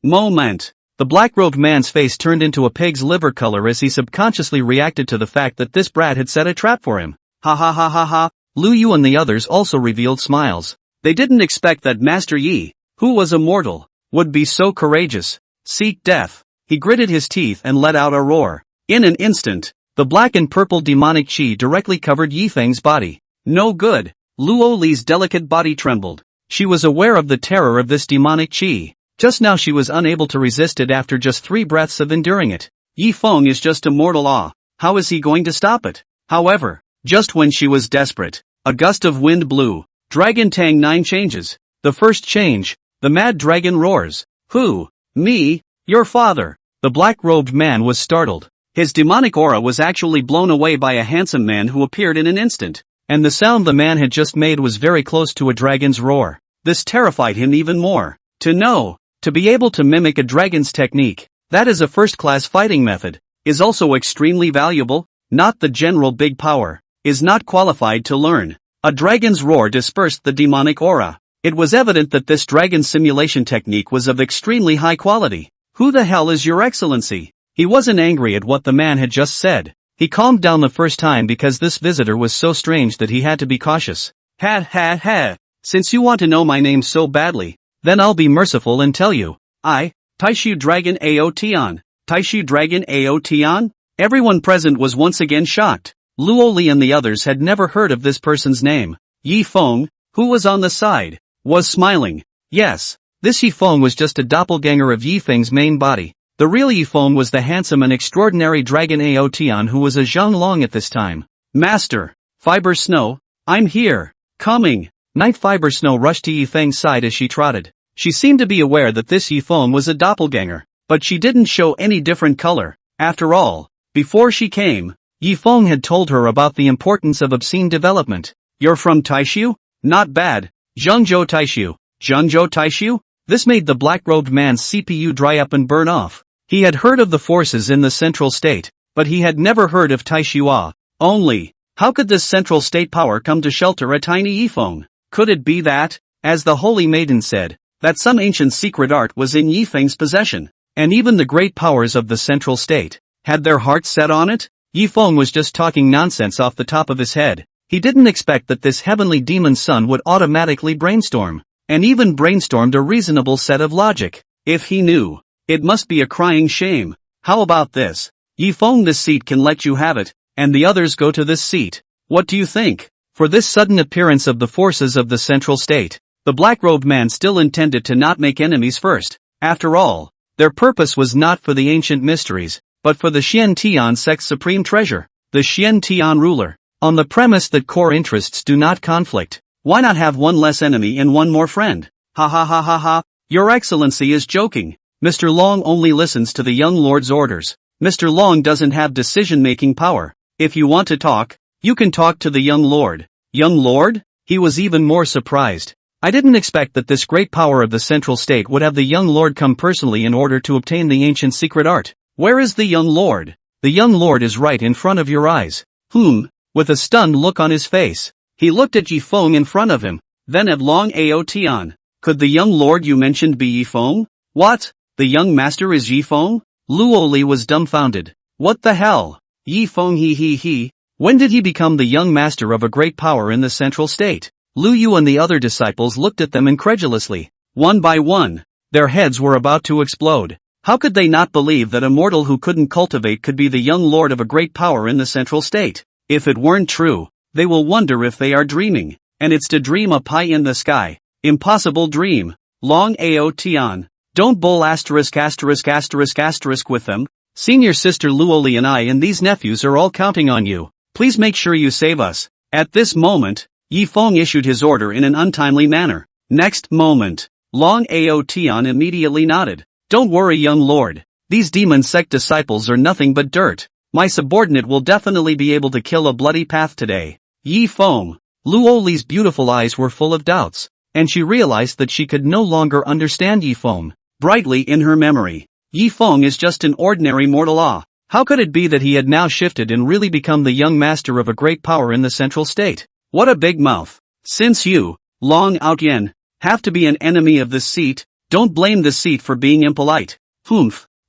Moment. The black-robed man's face turned into a pig's liver color as he subconsciously reacted to the fact that this brat had set a trap for him. Ha ha ha ha ha. Lu Yu and the others also revealed smiles. They didn't expect that Master Yi, who was immortal, would be so courageous. Seek death. He gritted his teeth and let out a roar. In an instant, the black and purple demonic chi directly covered Yi Feng's body. No good. Luoli's delicate body trembled. She was aware of the terror of this demonic chi. Just now she was unable to resist it after just 3 breaths of enduring it. Yi Feng is just a mortal. How is he going to stop it? However, just when she was desperate, a gust of wind blew. Dragon Tang 9 changes. The first change, the mad dragon roars. Who? Me? Your father. The black-robed man was startled. His demonic aura was actually blown away by a handsome man who appeared in an instant. And the sound the man had just made was very close to a dragon's roar. This terrified him even more. To be able to mimic a dragon's technique, that is a first-class fighting method, is also extremely valuable. Not the general big power, is not qualified to learn. A dragon's roar dispersed the demonic aura. It was evident that this dragon simulation technique was of extremely high quality. Who the hell is your excellency? He wasn't angry at what the man had just said. He calmed down the first time because this visitor was so strange that he had to be cautious. Ha. Since you want to know my name so badly, then I'll be merciful and tell you. I, Taishu Dragon Ao Tian. Taishu Dragon Aotian? Everyone present was once again shocked. Luo Li and the others had never heard of this person's name. Yi Feng, who was on the side, was smiling. Yes, this Yi Feng was just a doppelganger of Yi Feng's main body. The real Yi Feng was the handsome and extraordinary Dragon Aotian who was a Zhonglong at this time. Master, Fiber Snow, I'm here. Coming. Night Fiber Snow rushed to Yi Feng's side as she trotted. She seemed to be aware that this Yi Feng was a doppelganger, but she didn't show any different color. After all, before she came, Yi Feng had told her about the importance of obscene development. You're from Taishu? Not bad. Zhengzhou Taishu. Zhengzhou Taishu? This made the black-robed man's CPU dry up and burn off. He had heard of the forces in the central state, but he had never heard of Taishua. Only, how could this central state power come to shelter a tiny Yi Feng? Could it be that, as the Holy Maiden said, that some ancient secret art was in Yi Feng's possession, and even the great powers of the central state had their hearts set on it? Yi Feng was just talking nonsense off the top of his head. He didn't expect that this heavenly demon son would automatically brainstorm, and even brainstormed a reasonable set of logic. If he knew, it must be a crying shame. How about this? Yi Feng, this seat can let you have it, and the others go to this seat. What do you think? For this sudden appearance of the forces of the central state, the black-robed man still intended to not make enemies first. After all, their purpose was not for the ancient mysteries, but for the Xian Tian sect's supreme treasure, the Xian Tian ruler. On the premise that core interests do not conflict, why not have one less enemy and one more friend? Ha ha ha ha ha, Your Excellency is joking. Mr. Long only listens to the young lord's orders. Mr. Long doesn't have decision-making power. If you want to talk, you can talk to the young lord. Young lord? He was even more surprised. I didn't expect that this great power of the central state would have the young lord come personally in order to obtain the ancient secret art. Where is the young lord? The young lord is right in front of your eyes. With a stunned look on his face, he looked at Yi Feng in front of him, then at Long Aotian. Could the young lord you mentioned be Yi Feng? What? The young master is Yi Feng? Luo Li was dumbfounded. What the hell? Yi Feng he. When did he become the young master of a great power in the central state? Lu Yu and the other disciples looked at them incredulously. One by one, their heads were about to explode. How could they not believe that a mortal who couldn't cultivate could be the young lord of a great power in the central state? If it weren't true, they will wonder if they are dreaming. And it's to dream up high in the sky. Impossible dream. Long Aotian. Don't bull asterisk with them. Senior sister Luoli and I and these nephews are all counting on you. Please make sure you save us. At this moment, Yi Feng issued his order in an untimely manner. Next moment, Long Aotian immediately nodded. Don't worry, young lord. These demon sect disciples are nothing but dirt. My subordinate will definitely be able to kill a bloody path today. Yi Feng. Luo Li's beautiful eyes were full of doubts, and she realized that she could no longer understand Yi Feng. Brightly in her memory, Yi Feng is just an ordinary mortal. How could it be that he had now shifted and really become the young master of a great power in the central state? What a big mouth. Since you, Long Aotian, have to be an enemy of this seat, don't blame the seat for being impolite.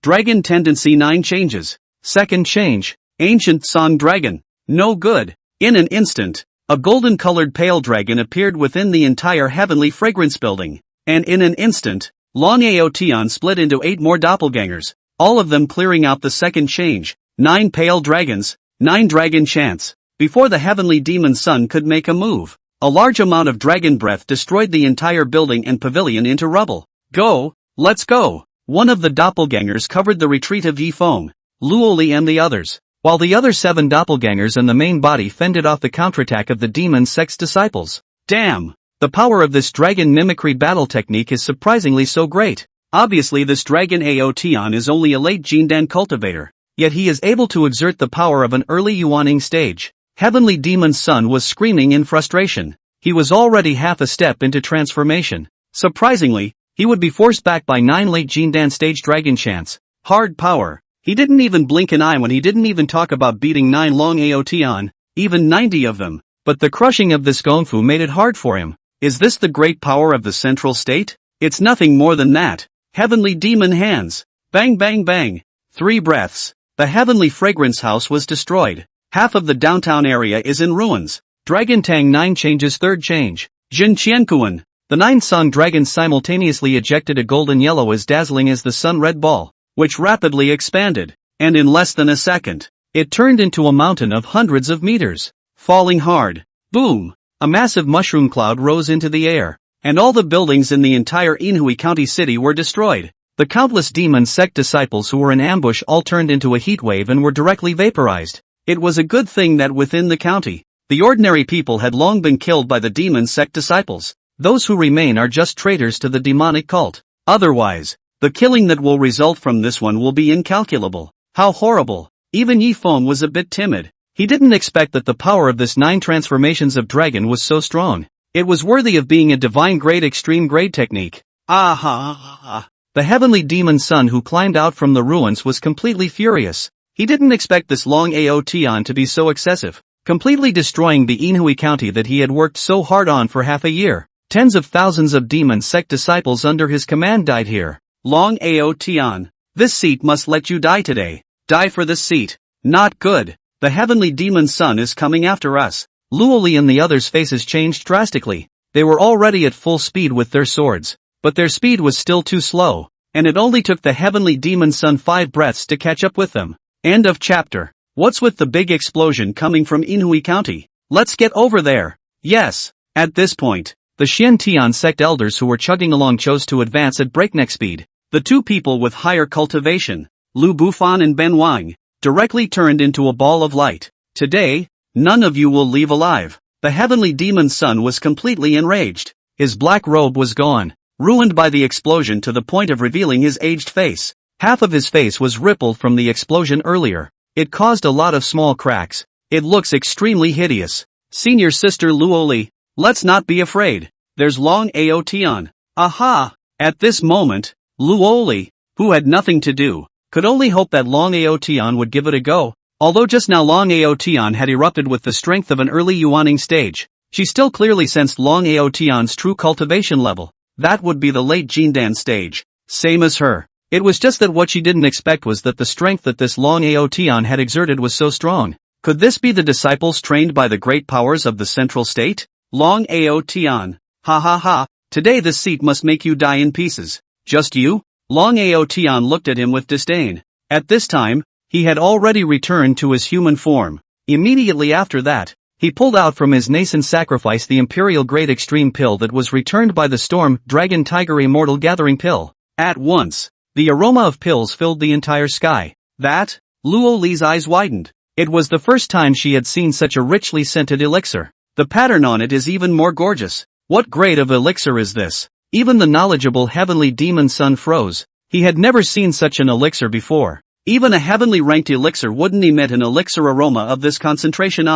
Dragon tendency 9 changes. Second change, ancient song dragon. No good. In an instant, a golden-colored pale dragon appeared within the entire heavenly fragrance building. And in an instant, Long Aotian split into 8 more doppelgangers, all of them clearing out the second change. 9 pale dragons, 9 dragon chants. Before the heavenly demon sun could make a move, a large amount of dragon breath destroyed the entire building and pavilion into rubble. Go, let's go. One of the doppelgangers covered the retreat of Yi Feng, Luo Li and the others, while the other 7 doppelgangers and the main body fended off the counterattack of the demon sect's disciples. Damn! The power of this dragon mimicry battle technique is surprisingly so great. Obviously this dragon Aotian is only a late Jindan cultivator, yet he is able to exert the power of an early Yuaning stage. Heavenly Demon Sun was screaming in frustration. He was already half a step into transformation. Surprisingly, he would be forced back by 9 late Jindan stage dragon chants. Hard power. He didn't even blink an eye when he didn't even talk about beating 9 Long Aotian, even 90 of them. But the crushing of this Gongfu made it hard for him. Is this the great power of the central state? It's nothing more than that. Heavenly demon hands. Bang bang bang. 3 breaths. The heavenly fragrance house was destroyed. Half of the downtown area is in ruins. Dragon Tang 9 changes third change. Jin Qiankuan. The 9 song dragons simultaneously ejected a golden yellow as dazzling as the sun red ball. which rapidly expanded, and in less than a second, it turned into a mountain of hundreds of meters, falling hard. Boom! A massive mushroom cloud rose into the air, and all the buildings in the entire Inhui County city were destroyed. The countless demon sect disciples who were in ambush all turned into a heatwave and were directly vaporized. It was a good thing that within the county, the ordinary people had long been killed by the demon sect disciples. Those who remain are just traitors to the demonic cult. Otherwise, the killing that will result from this one will be incalculable. How horrible! Even Yi Feng was a bit timid. He didn't expect that the power of this 9 transformations of dragon was so strong. It was worthy of being a divine grade extreme grade technique. Aha! The heavenly demon son who climbed out from the ruins was completely furious. He didn't expect this long Aotion to be so excessive, completely destroying the Inhui County that he had worked so hard on for half a year. Tens of thousands of demon sect disciples under his command died here. Long Aotion, this seat must let you die today. Die for this seat. Not good. The heavenly demon son is coming after us. Luoli and the others' faces changed drastically. They were already at full speed with their swords, but their speed was still too slow, and it only took the heavenly demon son 5 breaths to catch up with them. End of chapter. What's with the big explosion coming from Inhui County? Let's get over there. Yes. At this point, the Xian Tian sect elders who were chugging along chose to advance at breakneck speed. The 2 people with higher cultivation, Lu Bufan and Ben Wang, directly turned into a ball of light. Today, none of you will leave alive. The heavenly demon son was completely enraged. His black robe was gone, ruined by the explosion to the point of revealing his aged face. Half of his face was rippled from the explosion earlier. It caused a lot of small cracks. It looks extremely hideous. Senior sister Luoli, let's not be afraid. There's Long Aotion. Aha! At this moment, Luoli, who had nothing to do, could only hope that Long Aotion would give it a go. Although just now Long Aotion had erupted with the strength of an early Yuaning stage, she still clearly sensed Long Aotion's true cultivation level. That would be the late Jindan stage. Same as her. It was just that what she didn't expect was that the strength that this Long Aotion had exerted was so strong. Could this be the disciples trained by the great powers of the central state? Long Aotion. Ha ha ha, today this seat must make you die in pieces. Just you? Long Aotion looked at him with disdain. At this time, he had already returned to his human form. Immediately after that, he pulled out from his nascent sacrifice the Imperial Great Extreme Pill that was returned by the Storm Dragon Tiger Immortal Gathering Pill. At once, the aroma of pills filled the entire sky. That? Luo Li's eyes widened. It was the first time she had seen such a richly scented elixir. The pattern on it is even more gorgeous. What grade of elixir is this? Even the knowledgeable heavenly demon son froze. He had never seen such an elixir before. Even a heavenly ranked elixir wouldn't emit an elixir aroma of this concentration.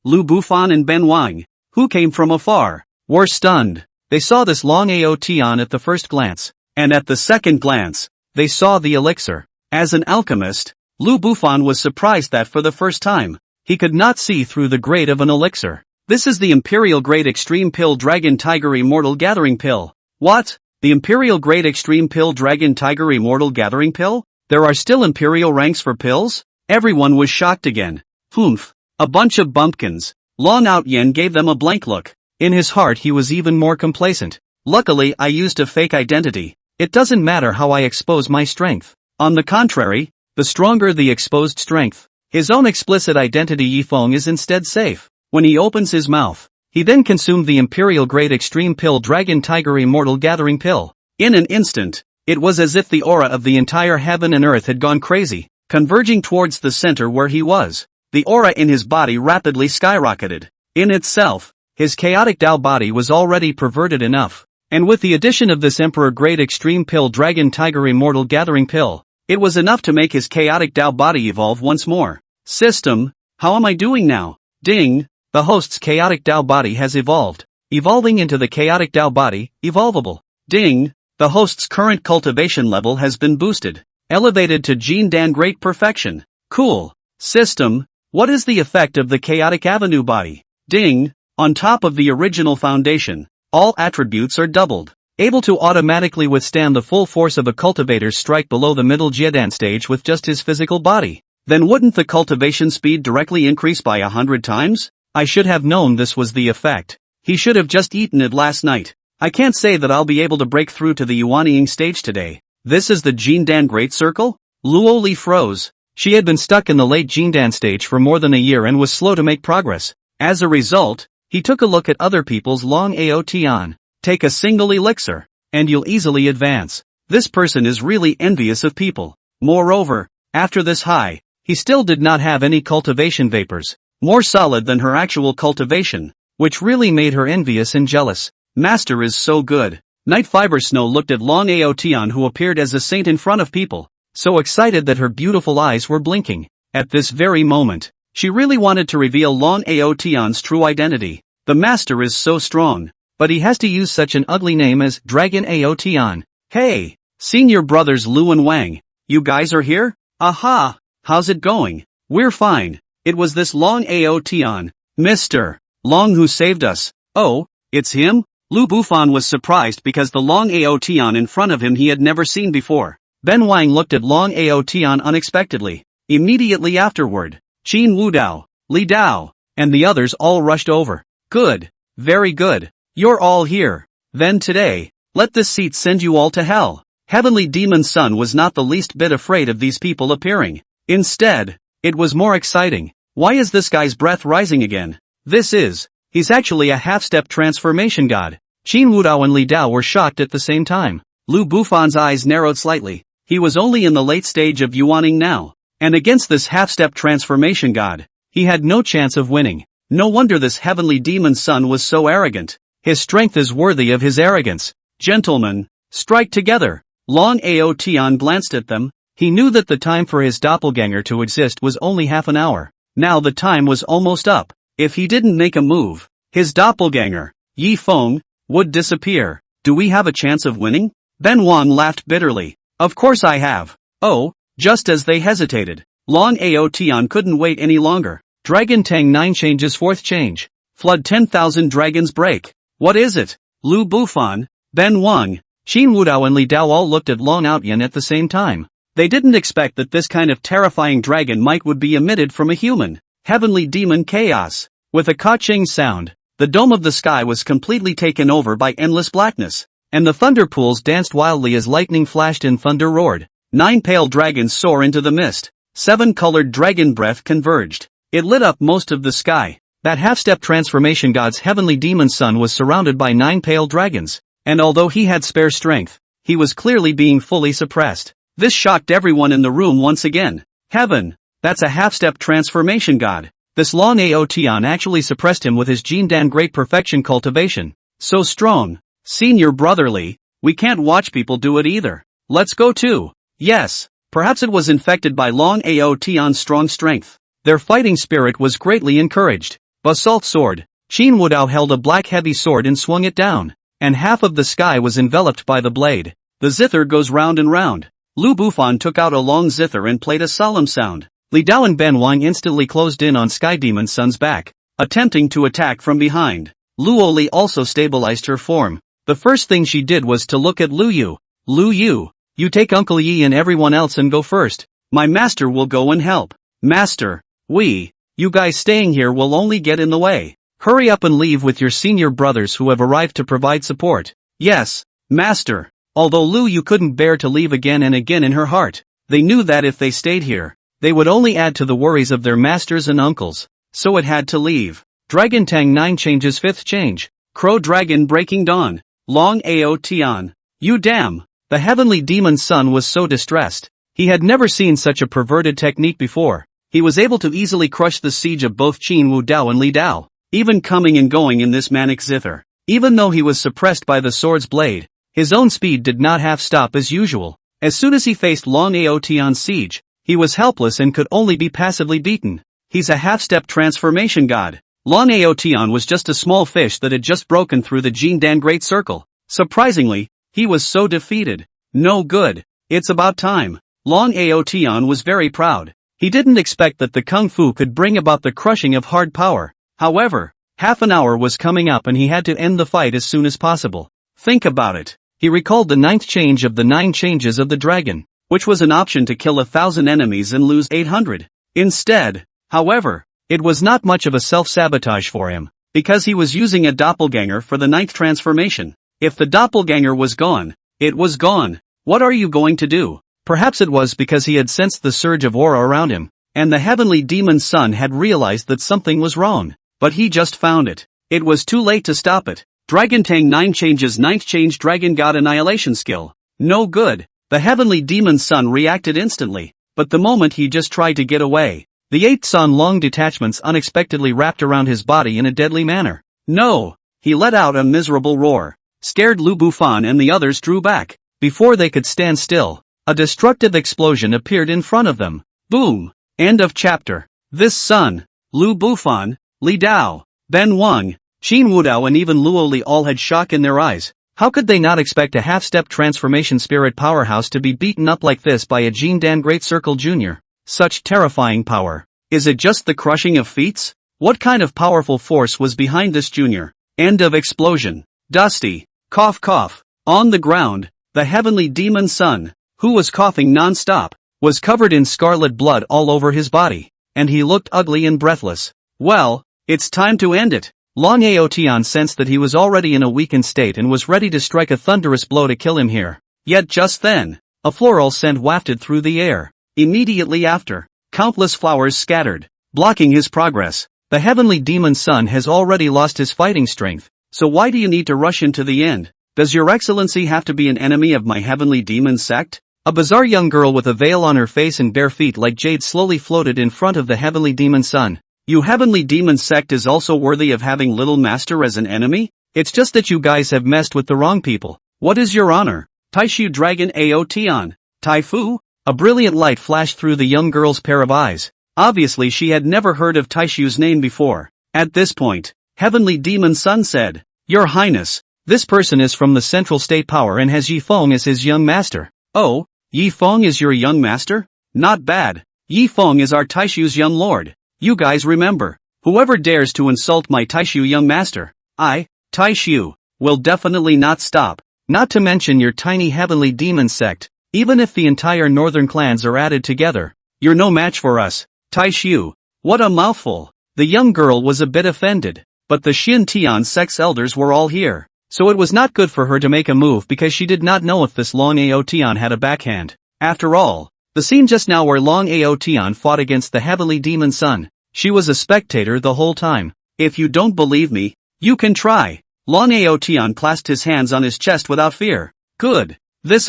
Lu Bufan and Ben Wang, who came from afar, were stunned. They saw this Long Aotion at the first glance, and at the second glance, they saw the elixir. As an alchemist, Lu Bufan was surprised that for the first time, he could not see through the grade of an elixir. This is the Imperial Grade Extreme Pill Dragon Tiger Immortal Gathering Pill. What? The Imperial Grade Extreme Pill Dragon Tiger Immortal Gathering Pill? There are still Imperial ranks for pills? Everyone was shocked again. Humph. A bunch of bumpkins. Long Out Yen gave them a blank look. In his heart he was even more complacent. Luckily I used a fake identity. It doesn't matter how I expose my strength. On the contrary, the stronger the exposed strength. His own explicit identity Yifeng is instead safe. When he opens his mouth, he then consumed the Imperial Grade Extreme Pill Dragon Tiger Immortal Gathering Pill. In an instant, it was as if the aura of the entire heaven and earth had gone crazy, converging towards the center where he was. The aura in his body rapidly skyrocketed. In itself, his chaotic Tao body was already perverted enough, and with the addition of this Emperor Grade Extreme Pill Dragon Tiger Immortal Gathering Pill, it was enough to make his chaotic Tao body evolve once more. System, how am I doing now? Ding, the host's chaotic Tao body has evolved, evolving into the chaotic Tao body, evolvable. Ding, the host's current cultivation level has been boosted, elevated to Jindan Great Perfection. Cool. System, what is the effect of the chaotic avenue body? Ding, on top of the original foundation, all attributes are doubled, able to automatically withstand the full force of a cultivator's strike below the middle Jiedan stage with just his physical body. Then wouldn't the cultivation speed directly increase by 100 times? I should have known this was the effect. He should have just eaten it last night. I can't say that I'll be able to break through to the Yuanying stage today. This is the Jindan Great Circle? Luo Li froze. She had been stuck in the late Jindan stage for more than a year and was slow to make progress. As a result, he took a look at other people's long Aotian. Take a single elixir, and you'll easily advance. This person is really envious of people. Moreover, after this high, he still did not have any cultivation vapors, more solid than her actual cultivation, which really made her envious and jealous. Master is so good. Night Fiber Snow looked at Long Aotian, who appeared as a saint in front of people, so excited that her beautiful eyes were blinking. At this very moment, she really wanted to reveal Long Aotian's true identity. The master is so strong, but he has to use such an ugly name as Dragon Aotian. Hey, senior brothers Lu and Wang, you guys are here? Aha, how's it going? We're fine. It was this Long Aotian, Mr. Long, who saved us. Oh, it's him? Lu Bufan was surprised because the Long Aotian in front of him he had never seen before. Ben Wang looked at Long Aotian unexpectedly. Immediately afterward, Qin Wudao, Li Dao, and the others all rushed over. Good. Very good. You're all here. Then today, let this seat send you all to hell. Heavenly Demon Sun was not the least bit afraid of these people appearing. Instead, it was more exciting. Why is this guy's breath rising again? He's actually a half-step transformation god. Qin Wudao and Li Dao were shocked at the same time. Lu Bufan's eyes narrowed slightly. He was only in the late stage of yuaning now. And against this half-step transformation god, he had no chance of winning. No wonder this heavenly demon son was so arrogant. His strength is worthy of his arrogance. Gentlemen, strike together. Long Aotian glanced at them. He knew that the time for his doppelganger to exist was only half an hour. Now the time was almost up. If he didn't make a move, his doppelganger, Yi Feng, would disappear. Do we have a chance of winning? Ben Wang laughed bitterly. Of course I have. Oh, just as they hesitated, Long Aotian couldn't wait any longer. Dragon Tang 9 changes 4th change. Flood 10,000 dragons break. What is it? Lu Bufan, Ben Wang, Qin Wudao and Li Dao all looked at Long Aotian at the same time. They didn't expect that this kind of terrifying dragon might would be emitted from a human. Heavenly demon chaos. With a ka-ching sound, the dome of the sky was completely taken over by endless blackness, and the thunder pools danced wildly as lightning flashed and thunder roared. 9 pale dragons soar into the mist. 7 colored dragon breath converged. It lit up most of the sky. That half-step transformation god's heavenly demon son was surrounded by 9 pale dragons, and although he had spare strength, he was clearly being fully suppressed. This shocked everyone in the room once again. Heaven! That's a half-step transformation god. This Long Aotian actually suppressed him with his Jindan Great Perfection cultivation. So strong. Senior brotherly, we can't watch people do it either. Let's go too. Yes, perhaps it was infected by Long Aotian's strong strength. Their fighting spirit was greatly encouraged. Basalt sword. Qin Wudao held a black heavy sword and swung it down, and half of the sky was enveloped by the blade. The zither goes round and round. Lu Bufan took out a long zither and played a solemn sound. Li Dao and Ben Wang instantly closed in on Sky Demon Sun's back, attempting to attack from behind. Luo Li also stabilized her form. The first thing she did was to look at Lu Yu. Lu Yu, you take Uncle Yi and everyone else and go first. My master will go and help. Master, you guys staying here will only get in the way. Hurry up and leave with your senior brothers who have arrived to provide support. Yes, master. Although Lu Yu couldn't bear to leave again and again in her heart, they knew that if they stayed here, they would only add to the worries of their masters and uncles, so it had to leave. Dragon Tang 9 changes 5th change. Crow Dragon Breaking Dawn. Long Aotian. You damn! The heavenly demon son was so distressed. He had never seen such a perverted technique before. He was able to easily crush the siege of both Qin Wudao and Li Dao, even coming and going in this manic zither. Even though he was suppressed by the sword's blade, his own speed did not half stop as usual. As soon as he faced Long Aotian's siege, he was helpless and could only be passively beaten. He's a half-step transformation god. Long Aotian was just a small fish that had just broken through the Jindan Great Circle. Surprisingly, he was so defeated. No good. It's about time. Long Aotian was very proud. He didn't expect that the Kung Fu could bring about the crushing of hard power. However, half an hour was coming up and he had to end the fight as soon as possible. Think about it. He recalled the 9th change of the 9 changes of the dragon, which was an option to kill 1,000 enemies and lose 800. Instead, however, it was not much of a self-sabotage for him, because he was using a doppelganger for the 9th transformation. If the doppelganger was gone, it was gone. What are you going to do? Perhaps it was because he had sensed the surge of aura around him, and the heavenly demon's son had realized that something was wrong. But he just found it. It was too late to stop it. Dragon Tang 9 changes 9th change Dragon God Annihilation skill. No good. The heavenly demon's son reacted instantly, but the moment he just tried to get away, the 8th San Long detachments unexpectedly wrapped around his body in a deadly manner. No! He let out a miserable roar. Scared Lu Bufan and the others drew back. Before they could stand still, a destructive explosion appeared in front of them. Boom! End of chapter. This son, Lu Bufan, Li Dao, Ben Wang, Qin Wudao and even Luo Li all had shock in their eyes. How could they not expect a half-step transformation spirit powerhouse to be beaten up like this by a Jin Dan Great Circle Jr.? Such terrifying power. Is it just the crushing of feats? What kind of powerful force was behind this junior? End of explosion. Dusty. Cough cough. On the ground, the heavenly demon son, who was coughing non-stop, was covered in scarlet blood all over his body, and he looked ugly and breathless. Well, it's time to end it. Long Aotian sensed that he was already in a weakened state and was ready to strike a thunderous blow to kill him here. Yet just then, a floral scent wafted through the air. Immediately after, countless flowers scattered, blocking his progress. The heavenly demon son has already lost his fighting strength, so why do you need to rush into the end? Does your excellency have to be an enemy of my heavenly demon sect? A bizarre young girl with a veil on her face and bare feet like jade slowly floated in front of the heavenly demon son. You heavenly demon sect is also worthy of having Little Master as an enemy? It's just that you guys have messed with the wrong people. What is your honor? Taishu Dragon Aotian. Taifu? A brilliant light flashed through the young girl's pair of eyes. Obviously she had never heard of Taishu's name before. At this point, heavenly demon son said, Your Highness, this person is from the Central State Power and has Yifeng as his young master. Oh, Yifeng is your young master? Not bad. Yifeng is our Taishu's young lord. You guys remember, whoever dares to insult my Taishu young master, I, Taishu, will definitely not stop. Not to mention your tiny heavenly demon sect, even if the entire northern clans are added together, you're no match for us. Taishu, what a mouthful. The young girl was a bit offended, but the Xin Tian sect's elders were all here, so it was not good for her to make a move because she did not know if this Long Aotian had a backhand. After all, the scene just now where Long Aotian fought against the heavenly demon son, she was a spectator the whole time. If you don't believe me, you can try. Long Aotian clasped his hands on his chest without fear. Good. This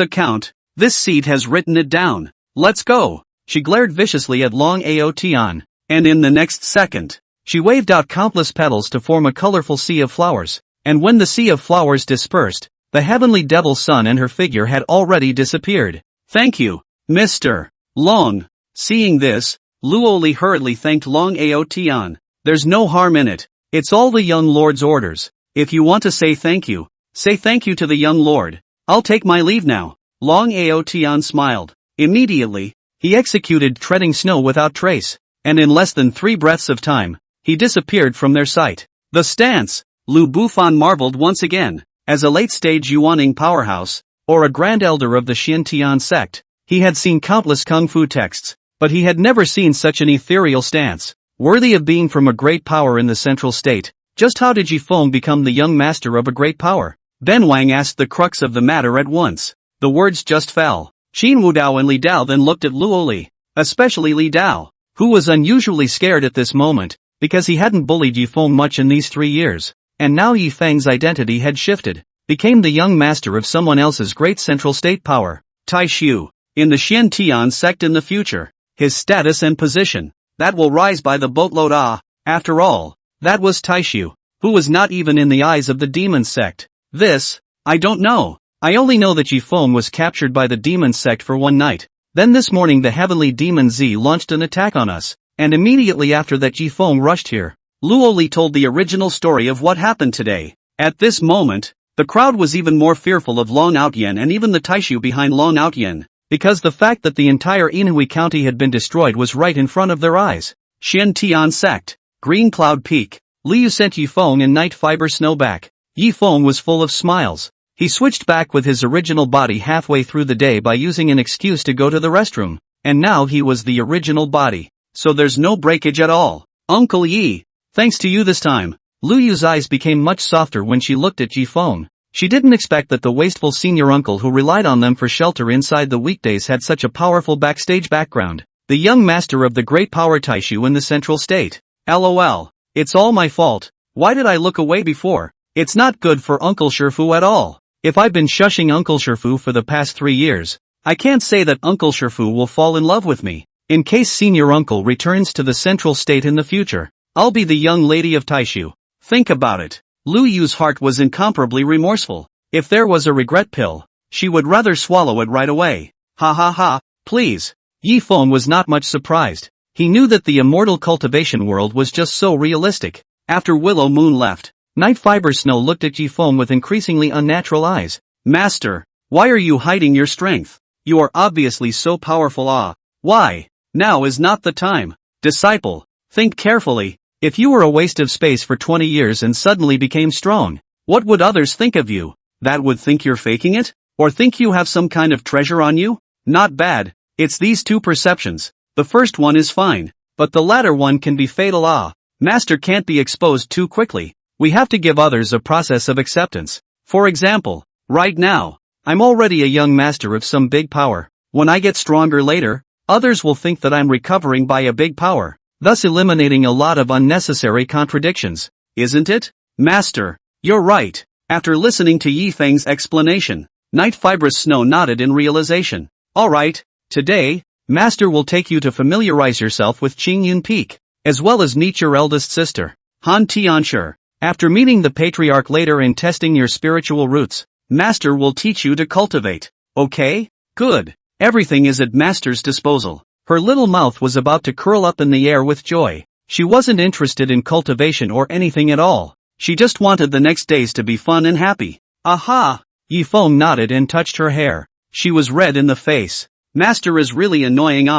seat has written it down. Let's go. She glared viciously at Long Aotian, and in the next second, she waved out countless petals to form a colorful sea of flowers, and when the sea of flowers dispersed, the heavenly devil son and her figure had already disappeared. Thank you, Mr. Long. Seeing this, Luo Li hurriedly thanked Long Aotian. There's no harm in it. It's all the young lord's orders. If you want to say thank you to the young lord. I'll take my leave now. Long Aotian smiled. Immediately, he executed treading snow without trace, and in less than 3 breaths of time, he disappeared from their sight. The stance! Lu Bufan marveled once again. As a late-stage Yuaning powerhouse, or a grand elder of the Xin Tian sect, he had seen countless kung fu texts, but he had never seen such an ethereal stance, worthy of being from a great power in the central state. Just how did Yifeng become the young master of a great power? Ben Wang asked the crux of the matter at once. The words just fell. Qin Wudao and Li Dao then looked at Luo Li, especially Li Dao, who was unusually scared at this moment, because he hadn't bullied Yifeng much in these 3 years, and now Yifeng's identity had shifted, became the young master of someone else's great central state power. Taishu, in the Xin Tian sect in the future, his status and position, that will rise by the boatload. After all, that was Taishu, who was not even in the eyes of the demon sect. This, I don't know. I only know that Yifeng was captured by the demon sect for one night. Then this morning the heavenly demon Z launched an attack on us, and immediately after that Yifeng rushed here. Luo Li told the original story of what happened today. At this moment, the crowd was even more fearful of Long Outyen and even the Taishu behind Long Outyen, because the fact that the entire Inhui County had been destroyed was right in front of their eyes. Xin Tian sect, Green Cloud Peak. Liu sent Yifeng and Night Fiber Snowback. Yifeng was full of smiles. He switched back with his original body halfway through the day by using an excuse to go to the restroom, and now he was the original body. So there's no breakage at all. Uncle Yi, thanks to you this time. Lu Yu's eyes became much softer when she looked at Yifeng. She didn't expect that the wasteful senior uncle who relied on them for shelter inside the weekdays had such a powerful backstage background. The young master of the great power Taishu in the central state. LOL. It's all my fault. Why did I look away before? It's not good for Uncle Shifu at all. If I've been shushing Uncle Shifu for the past 3 years, I can't say that Uncle Shifu will fall in love with me. In case senior uncle returns to the central state in the future, I'll be the young lady of Taishu. Think about it. Lu Yu's heart was incomparably remorseful. If there was a regret pill, she would rather swallow it right away. Ha ha ha, please. Yi Feng was not much surprised. He knew that the immortal cultivation world was just so realistic. After Willow Moon left, Night Fiber Snow looked at Yi Feng with increasingly unnatural eyes. Master, why are you hiding your strength? You are obviously so powerful. Why? Now is not the time. Disciple, think carefully. If you were a waste of space for 20 years and suddenly became strong, what would others think of you? That would think you're faking it? Or think you have some kind of treasure on you? Not bad. It's these two perceptions. The first one is fine, but the latter one can be fatal. Master can't be exposed too quickly. We have to give others a process of acceptance. For example, right now, I'm already a young master of some big power. When I get stronger later, others will think that I'm recovering by a big power, thus eliminating a lot of unnecessary contradictions. Isn't it? Master, you're right. After listening to Yi Feng's explanation, Night Fibrous Snow nodded in realization. Alright, today, Master will take you to familiarize yourself with Qingyun Peak, as well as meet your eldest sister, Han Tianshi. After meeting the patriarch later and testing your spiritual roots, Master will teach you to cultivate. Okay? Good. Everything is at Master's disposal. Her little mouth was about to curl up in the air with joy. She wasn't interested in cultivation or anything at all. She just wanted the next days to be fun and happy. Aha! Yi Feng nodded and touched her hair. She was red in the face. Master is really annoying.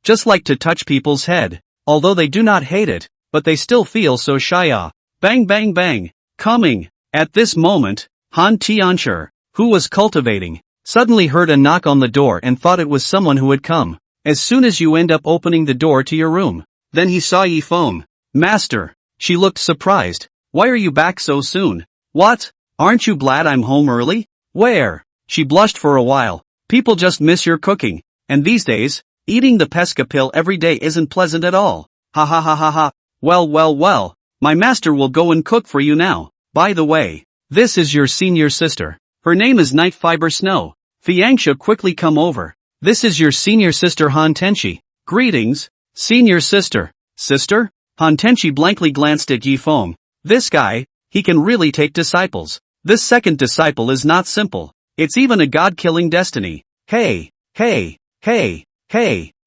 Just like to touch people's head. Although they do not hate it, but they still feel so shy. Bang bang bang. Coming. At this moment, Han Tianshi, who was cultivating, suddenly heard a knock on the door and thought it was someone who had come. As soon as you end up opening the door to your room, then he saw Yi Feng. Master. She looked surprised. Why are you back so soon? What? Aren't you glad I'm home early? Where? She blushed for a while. People just miss your cooking. And these days, eating the pesca pill every day isn't pleasant at all. Ha ha ha ha ha. Well. My master will go and cook for you now. By the way, this is your senior sister. Her name is Night Fiber Snow. Fiangsha, quickly come over. This is your senior sister Han Tenchi. Greetings, senior sister. Sister? Han Tenchi blankly glanced at Yi Feng. This guy, he can really take disciples. This second disciple is not simple. It's even a god-killing destiny. Hey.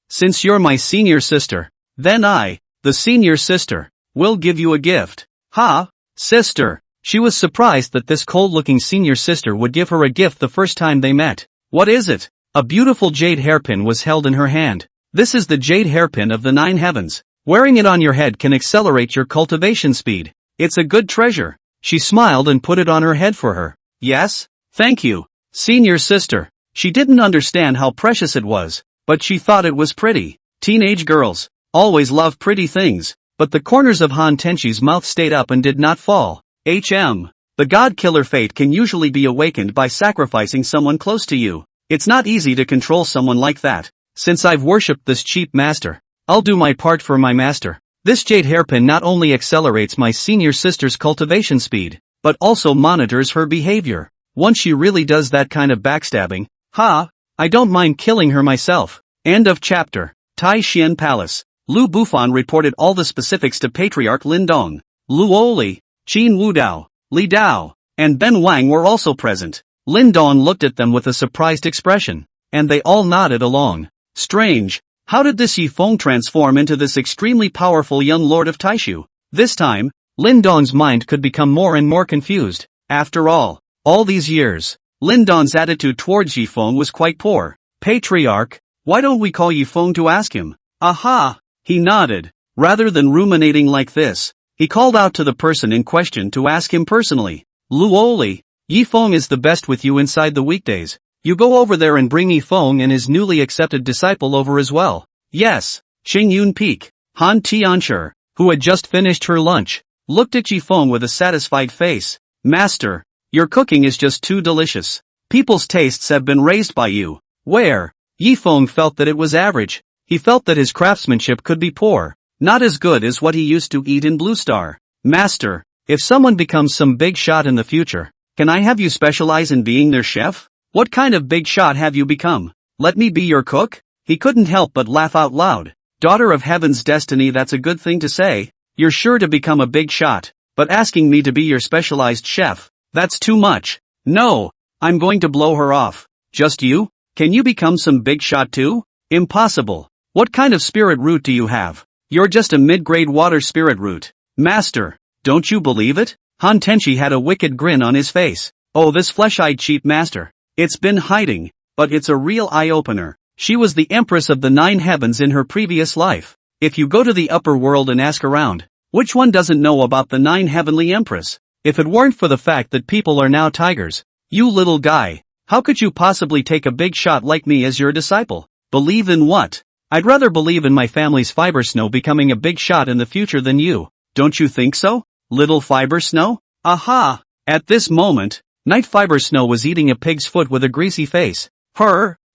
Since you're my senior sister, then I, the senior sister, will give you a gift. Ha? Sister. She was surprised that this cold-looking senior sister would give her a gift the first time they met. What is it? A beautiful jade hairpin was held in her hand. This is the jade hairpin of the 9 heavens. Wearing it on your head can accelerate your cultivation speed. It's a good treasure. She smiled and put it on her head for her. Yes? Thank you, senior sister. She didn't understand how precious it was, but she thought it was pretty. Teenage girls always love pretty things, but the corners of Han Tenchi's mouth stayed up and did not fall. The god-killer fate can usually be awakened by sacrificing someone close to you. It's not easy to control someone like that. Since I've worshipped this cheap master, I'll do my part for my master. This jade hairpin not only accelerates my senior sister's cultivation speed, but also monitors her behavior. Once she really does that kind of backstabbing, I don't mind killing her myself. End of chapter. Tai Xian Palace. Lu Bufan reported all the specifics to Patriarch Lin Dong. Lu Oli, Qin Wudao, Li Dao, and Ben Wang were also present. Lin Dong looked at them with a surprised expression, and they all nodded along. Strange. How did this Yi Feng transform into this extremely powerful young lord of Taishu? This time, Lin Dong's mind could become more and more confused. After all these years, Lin Dong's attitude towards Yi Feng was quite poor. Patriarch, why don't we call Yi Feng to ask him? Aha! He nodded. Rather than ruminating like this, he called out to the person in question to ask him personally. Lu Oli, Yi Feng is the best with you inside the weekdays. You go over there and bring Yi Feng and his newly accepted disciple over as well. Yes. Qingyun Peak. Han Tianshi, who had just finished her lunch, looked at Yi Feng with a satisfied face. Master, Your cooking is just too delicious. People's tastes have been raised by you. Where? Yifeng felt that it was average. He felt that his craftsmanship could be poor, not as good as what he used to eat in Blue Star. Master, if someone becomes some big shot in the future, can I have you specialize in being their chef? What kind of big shot have you become? Let me be your cook? He couldn't help but laugh out loud. Daughter of Heaven's destiny, that's a good thing to say. You're sure to become a big shot, but asking me to be your specialized chef, that's too much. No, I'm going to blow her off. Just you? Can you become some big shot too? Impossible. What kind of spirit root do you have? You're just a mid-grade water spirit root. Master, don't you believe it? Han Tenchi had a wicked grin on his face. Oh, this flesh-eyed cheap master. It's been hiding, but it's a real eye-opener. She was the Empress of the 9 Heavens in her previous life. If you go to the upper world and ask around, which one doesn't know about the 9 Heavenly Empress? If it weren't for the fact that people are now tigers, you little guy, how could you possibly take a big shot like me as your disciple? Believe in what? I'd rather believe in my family's Fiber Snow becoming a big shot in the future than you. Don't you think so, little Fiber Snow? Aha! At this moment, Night Fiber Snow was eating a pig's foot with a greasy face.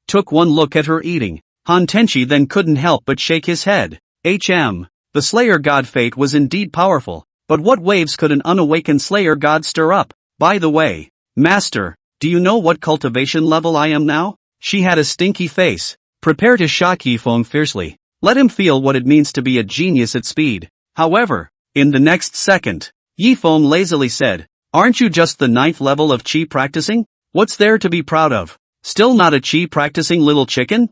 Took one look at her eating. Han Tenchi then couldn't help but shake his head. The Slayer God Fate was indeed powerful, but what waves could an unawakened Slayer God stir up? By the way, Master, do you know what cultivation level I am now? She had a stinky face. Prepare to shock Yifeng fiercely. Let him feel what it means to be a genius at speed. However, in the next second, Yifeng lazily said, aren't you just the 9th level of Qi practicing? What's there to be proud of? Still not a Qi practicing little chicken?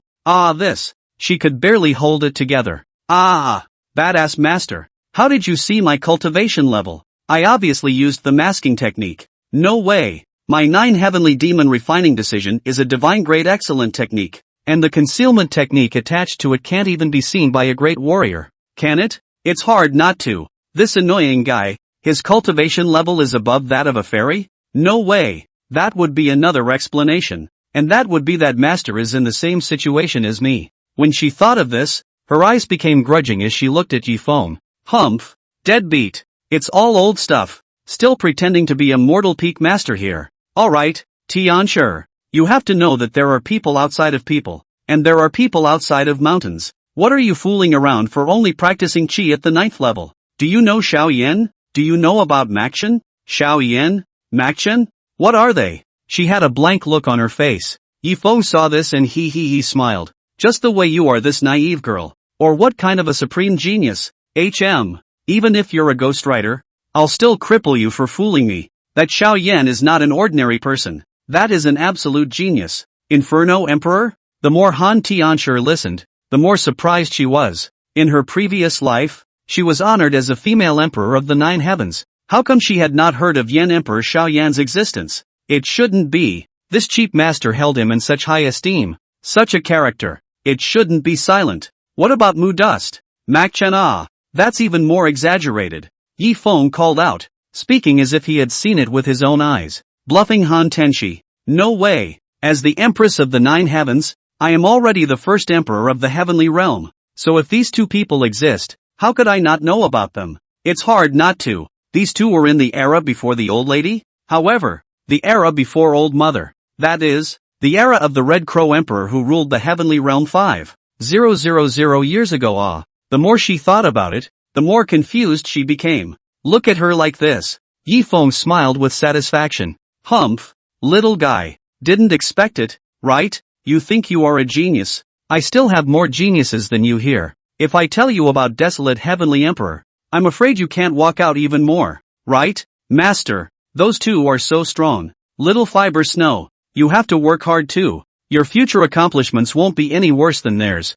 This. She could barely hold it together. Badass master. How did you see my cultivation level? I obviously used the masking technique. No way. My 9 heavenly demon refining decision is a divine grade excellent technique, and the concealment technique attached to it can't even be seen by a great warrior. Can it? It's hard not to. This annoying guy, his cultivation level is above that of a fairy? No way. That would be another explanation. And that would be that master is in the same situation as me. When she thought of this, her eyes became grudging as she looked at Yifeng. Humph. Deadbeat. It's all old stuff. Still pretending to be a mortal peak master here. Alright, Tianshi. You have to know that there are people outside of people, and there are people outside of mountains. What are you fooling around for only practicing Qi at the 9th level? Do you know Xiao Yan? Do you know about Maxian? Xiao Yan? Maxian? What are they? She had a blank look on her face. Yifeng saw this and he smiled. Just the way you are, this naive girl. Or what kind of a supreme genius? Even if you're a ghostwriter, I'll still cripple you for fooling me. That Xiao Yan is not an ordinary person. That is an absolute genius. Inferno Emperor? The more Han Tianshi listened, the more surprised she was. In her previous life, she was honored as a female emperor of the 9 heavens. How come she had not heard of Yan Emperor Xiao Yan's existence? It shouldn't be. This cheap master held him in such high esteem. Such a character. It shouldn't be silent. What about Mu Dust? Makchen? That's even more exaggerated. Yifeng called out, speaking as if he had seen it with his own eyes. Bluffing Han Tenchi. No way. As the Empress of the 9 heavens, I am already the first emperor of the heavenly realm. So if these two people exist, how could I not know about them? It's hard not to. These two were in the era before the old lady? However, the era before Old Mother. That is, the era of the Red Crow Emperor who ruled the heavenly realm 5,000 years ago. The more she thought about it, the more confused she became. Look at her like this. Yifeng smiled with satisfaction. Humph, little guy. Didn't expect it, right? You think you are a genius. I still have more geniuses than you here. If I tell you about Desolate Heavenly Emperor, I'm afraid you can't walk out even more, right? Master, those two are so strong. Little Fiber Snow, you have to work hard too. Your future accomplishments won't be any worse than theirs.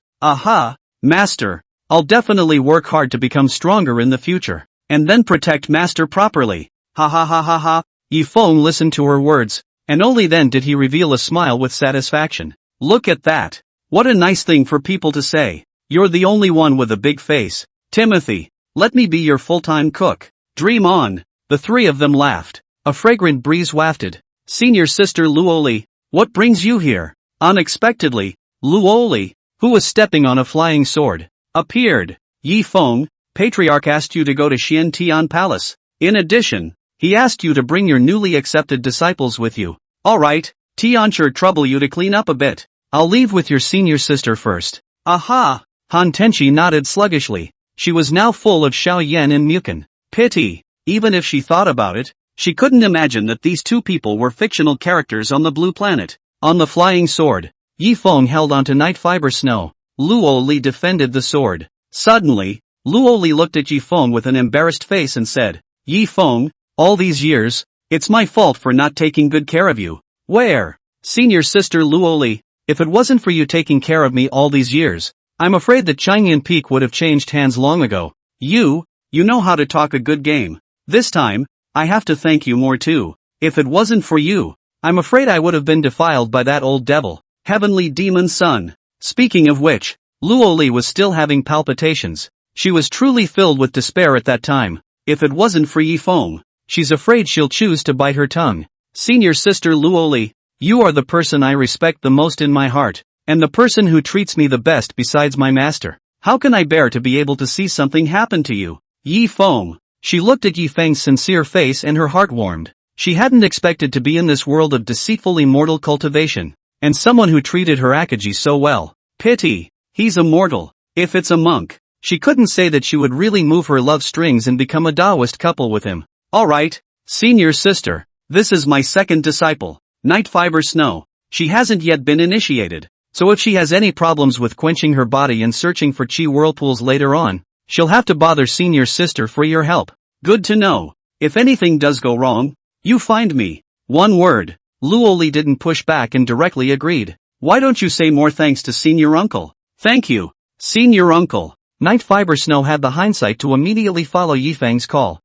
Master, I'll definitely work hard to become stronger in the future, and then protect Master properly. Yifeng listened to her words, and only then did he reveal a smile with satisfaction. Look at that. What a nice thing for people to say. You're the only one with a big face. Timothy, let me be your full-time cook. Dream on. The three of them laughed. A fragrant breeze wafted. Senior sister Luoli, what brings you here? Unexpectedly, Luoli, who was stepping on a flying sword, appeared. Yifeng, Patriarch asked you to go to Xian Tian Palace. In addition, He asked you to bring your newly accepted disciples with you. Alright, Tian sure trouble you to clean up a bit. I'll leave with your senior sister first. Aha! Han Tenchi nodded sluggishly. She was now full of Xiao Yan and Mukin. Pity. Even if she thought about it, she couldn't imagine that these two people were fictional characters on the blue planet. On the flying sword, Yi Feng held onto Night Fiber Snow. Luo Li defended the sword. Suddenly, Luo Li looked at Yi Feng with an embarrassed face and said, Yi Feng, all these years, it's my fault for not taking good care of you. Where? Senior sister Luo Li, if it wasn't for you taking care of me all these years, I'm afraid that Chang'an Peak would have changed hands long ago. You know how to talk a good game. This time, I have to thank you more too. If it wasn't for you, I'm afraid I would have been defiled by that old devil, Heavenly Demon Son. Speaking of which, Luo Li was still having palpitations. She was truly filled with despair at that time. If it wasn't for Yi Feng, she's afraid she'll choose to bite her tongue. Senior sister Luo Li, you are the person I respect the most in my heart, and the person who treats me the best besides my master. How can I bear to be able to see something happen to you? Yi Feng. She looked at Yi Feng's sincere face and her heart warmed. She hadn't expected to be in this world of deceitful immortal cultivation, and someone who treated her Akaji so well. Pity. He's immortal. If it's a monk, she couldn't say that she would really move her love strings and become a Taoist couple with him. Alright, senior sister, this is my second disciple, Night Fiber Snow. She hasn't yet been initiated, so if she has any problems with quenching her body and searching for chi whirlpools later on, she'll have to bother senior sister for your help. Good to know. If anything does go wrong, you find me. One word. Luo Li didn't push back and directly agreed. Why don't you say more thanks to senior uncle? Thank you, senior uncle. Night Fiber Snow had the hindsight to immediately follow Yi Feng's call.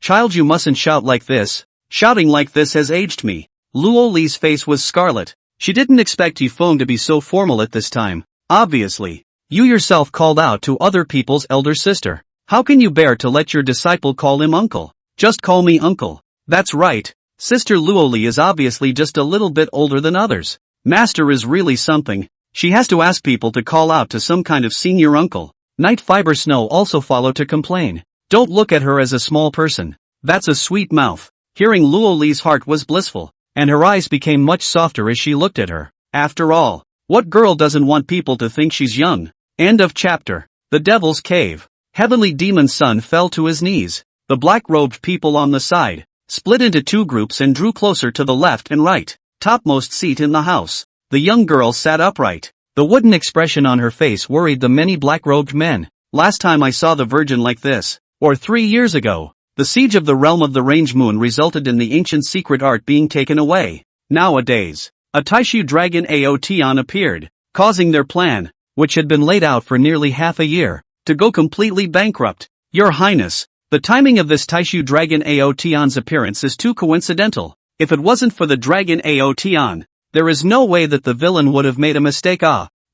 Child, you mustn't shout like this. Shouting like this has aged me. Luo Li's face was scarlet. She didn't expect Yi Feng to be so formal at this time. Obviously, you yourself called out to other people's elder sister. How can you bear to let your disciple call him uncle? Just call me uncle. That's right. Sister Luo Li is obviously just a little bit older than others. Master is really something. She has to ask people to call out to some kind of senior uncle. Night Fiber Snow also followed to complain. Don't look at her as a small person. That's a sweet mouth. Hearing Luo Li's heart was blissful, and her eyes became much softer as she looked at her. After all, what girl doesn't want people to think she's young? End of chapter. The Devil's Cave. Heavenly Demon Son fell to his knees. The black-robed people on the side split into two groups and drew closer to the left and right. Topmost seat in the house. The young girl sat upright. The wooden expression on her face worried the many black-robed men. Last time I saw the Virgin like this, or 3 years ago, the siege of the realm of the Range Moon resulted in the ancient secret art being taken away. Nowadays, a Taishu dragon Aotian appeared, causing their plan, which had been laid out for nearly half a year, to go completely bankrupt. Your Highness, the timing of this Taishu dragon Aotian's appearance is too coincidental. If it wasn't for the dragon Aotian, there is no way that the villain would have made a mistake.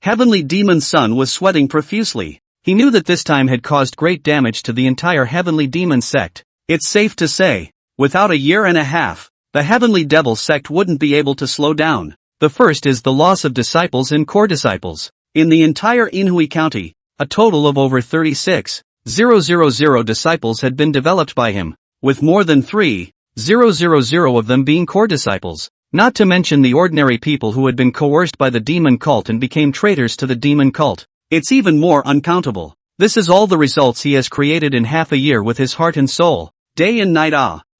Heavenly Demon Son was sweating profusely. He knew that this time had caused great damage to the entire Heavenly Demon sect. It's safe to say, without a year and a half, the Heavenly Devil sect wouldn't be able to slow down. The first is the loss of disciples and core disciples. In the entire Inhui County, a total of over 36,000 disciples had been developed by him, with more than 3,000 of them being core disciples. Not to mention the ordinary people who had been coerced by the demon cult and became traitors to the demon cult. It's even more uncountable. This is all the results he has created in half a year with his heart and soul, day and night.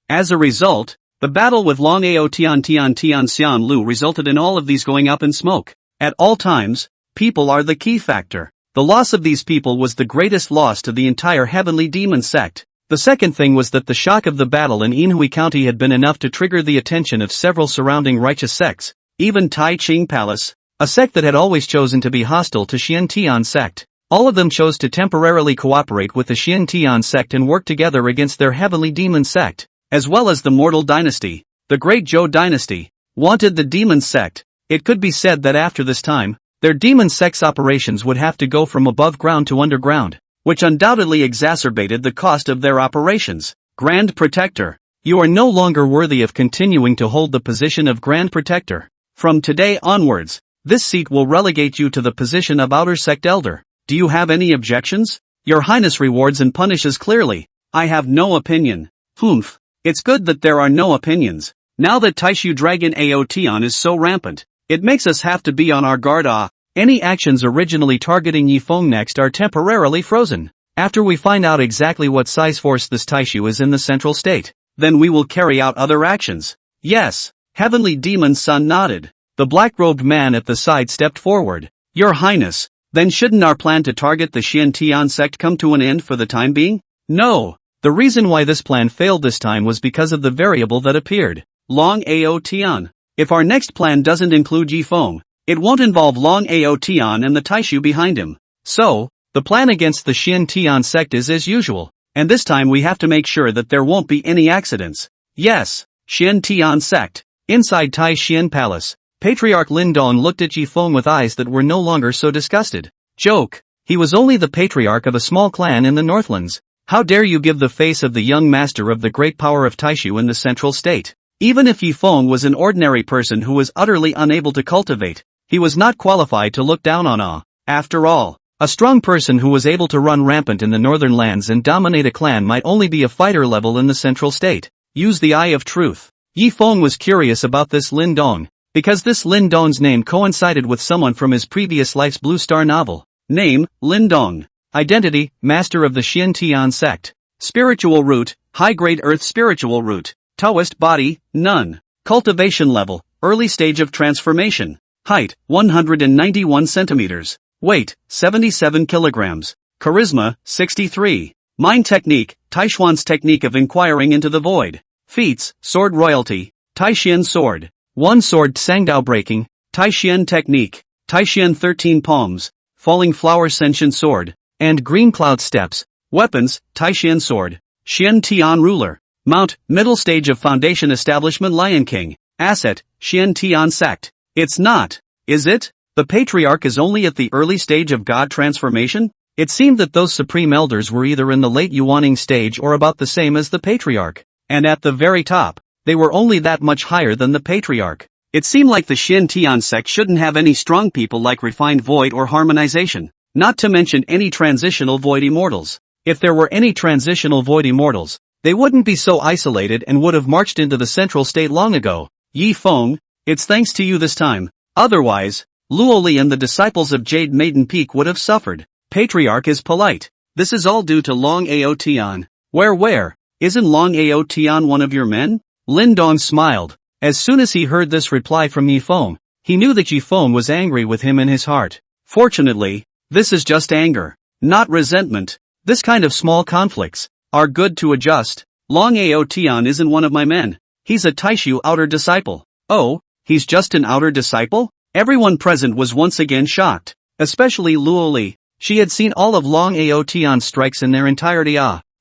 As a result, the battle with Long Ao Tian Xian Lu resulted in all of these going up in smoke. At all times, people are the key factor. The loss of these people was the greatest loss to the entire Heavenly Demon sect. The second thing was that the shock of the battle in Inhui County had been enough to trigger the attention of several surrounding righteous sects, even Tai Ching Palace, a sect that had always chosen to be hostile to Xiantian sect. All of them chose to temporarily cooperate with the Xiantian sect and work together against their Heavenly Demon sect, as well as the Mortal Dynasty. The Great Zhou Dynasty wanted the Demon sect. It could be said that after this time, their Demon sect's operations would have to go from above ground to underground, which undoubtedly exacerbated the cost of their operations. Grand Protector, you are no longer worthy of continuing to hold the position of Grand Protector. From today onwards, this seat will relegate you to the position of Outer Sect Elder. Do you have any objections? Your Highness rewards and punishes clearly. I have no opinion. Humph. It's good that there are no opinions. Now that Taishu Dragon Aotion is so rampant, it makes us have to be on our guard. Any actions originally targeting Yifeng next are temporarily frozen. After we find out exactly what size force this Taishu is in the central state, then we will carry out other actions. Yes. Heavenly Demon's son nodded. The black-robed man at the side stepped forward. Your Highness, then shouldn't our plan to target the Xiantian sect come to an end for the time being? No. The reason why this plan failed this time was because of the variable that appeared. Long Aotion. If our next plan doesn't include Yifeng, it won't involve Long Aotion and the Taishu behind him. So, the plan against the Xiantian sect is as usual, and this time we have to make sure that there won't be any accidents. Yes, Xiantian sect. Inside Tai Xian Palace, Patriarch Lin Dong looked at Yifeng with eyes that were no longer so disgusted. Joke. He was only the patriarch of a small clan in the Northlands. How dare you give the face of the young master of the great power of Taishu in the central state? Even if Yifeng was an ordinary person who was utterly unable to cultivate, he was not qualified to look down on. After all, a strong person who was able to run rampant in the northern lands and dominate a clan might only be a fighter level in the central state. Use the eye of truth. Yifeng was curious about this Lin Dong, because this Lin Dong's name coincided with someone from his previous life's Blue Star novel. Name, Lin Dong. Identity, Master of the Xiantian sect. Spiritual root, high-grade earth spiritual root. Taoist body, none. Cultivation level, early stage of transformation. Height, 191 centimeters. Weight, 77 kilograms. Charisma, 63. Mind technique, Taishuan's technique of inquiring into the void. Feats, sword royalty, Taishian sword. 1 sword Sangdao breaking, Taishian technique, Taishian 13 palms, falling flower sentient sword, and green cloud steps. Weapons, Taishian sword. Xiantian ruler. Mount, middle stage of foundation establishment Lion King. Asset, Xiantian sect. It's not, is it? The patriarch is only at the early stage of god transformation? It seemed that those supreme elders were either in the late Yuaning stage or about the same as the patriarch. And at the very top, they were only that much higher than the patriarch. It seemed like the Xiantian sect shouldn't have any strong people like refined void or harmonization, not to mention any transitional void immortals. If there were any transitional void immortals, they wouldn't be so isolated and would have marched into the central state long ago. Yifeng, it's thanks to you this time. Otherwise, Luoli and the disciples of Jade Maiden Peak would have suffered. Patriarch is polite. This is all due to Long Aotion. Where? Isn't Long Aotion one of your men? Lin Dong smiled. As soon as he heard this reply from Yifeng, he knew that Yifeng was angry with him in his heart. Fortunately, this is just anger, not resentment. This kind of small conflicts are good to adjust. Long Aotion isn't one of my men. He's a Taishu outer disciple. Oh, he's just an outer disciple? Everyone present was once again shocked, especially Luoli. She had seen all of Long Aotion's strikes in their entirety.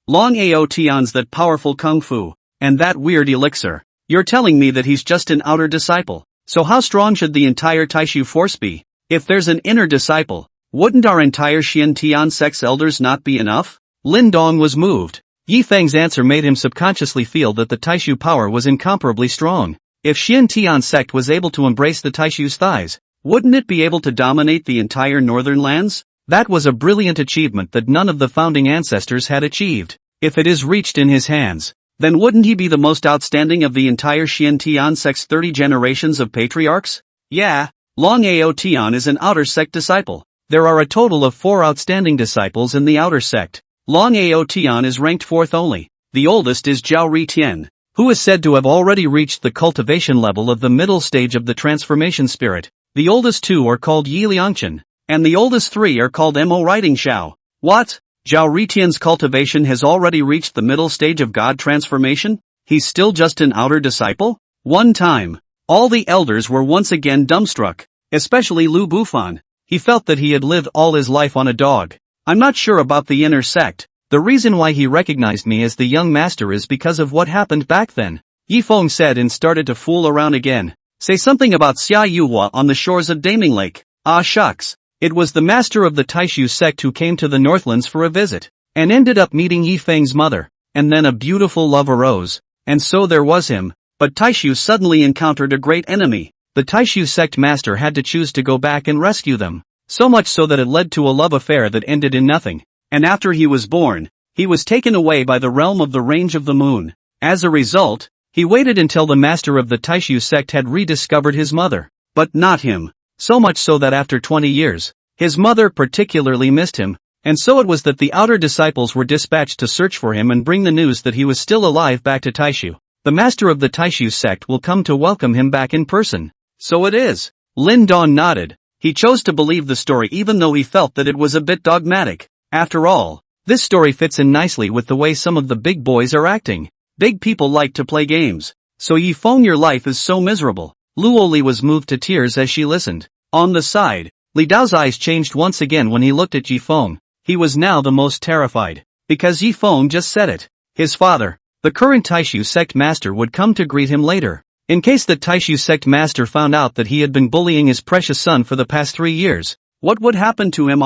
Long Aotion's that powerful kung fu, and that weird elixir. You're telling me that he's just an outer disciple. So how strong should the entire Taishu force be? If there's an inner disciple, wouldn't our entire Xiantian sect's elders not be enough? Lin Dong was moved. Yifeng's answer made him subconsciously feel that the Taishu power was incomparably strong. If Xiantian sect was able to embrace the Taishu's thighs, wouldn't it be able to dominate the entire northern lands? That was a brilliant achievement that none of the founding ancestors had achieved. If it is reached in his hands, then wouldn't he be the most outstanding of the entire Xiantian sect's 30 generations of patriarchs? Yeah, Long Aotion is an outer sect disciple. There are a total of 4 outstanding disciples in the outer sect. Long Aotion is ranked 4th only. The oldest is Zhao Ritian, who is said to have already reached the cultivation level of the middle stage of the transformation spirit. The oldest 2 are called Yi Liangchen, and the oldest 3 are called Mo Writing Shao. What? Zhao Ritian's cultivation has already reached the middle stage of god transformation? He's still just an outer disciple? One time, all the elders were once again dumbstruck, especially Lu Bufan. He felt that he had lived all his life on a dog. I'm not sure about the inner sect. The reason why he recognized me as the young master is because of what happened back then. Yifeng said and started to fool around again. Say something about Xia Yuhua on the shores of Daming Lake. Ah shucks. It was the master of the Taishu sect who came to the Northlands for a visit, and ended up meeting Yifeng's mother, and then a beautiful love arose, and so there was him, but Taishu suddenly encountered a great enemy. The Taishu sect master had to choose to go back and rescue them, so much so that it led to a love affair that ended in nothing, and after he was born, he was taken away by the realm of the range of the moon. As a result, he waited until the master of the Taishu sect had rediscovered his mother. But not him. So much so that after 20 years, his mother particularly missed him, and so it was that the outer disciples were dispatched to search for him and bring the news that he was still alive back to Taishu. The master of the Taishu sect will come to welcome him back in person. So it is. Lin Dong nodded. He chose to believe the story even though he felt that it was a bit dogmatic. After all, this story fits in nicely with the way some of the big boys are acting. Big people like to play games. So Yi Feng, your life is so miserable. Luoli was moved to tears as she listened. On the side, Li Dao's eyes changed once again when he looked at Yi Feng. He was now the most terrified. Because Yi Feng just said it. His father, the current Taishu sect master, would come to greet him later. In case the Taishu sect master found out that he had been bullying his precious son for the past 3 years, what would happen to him?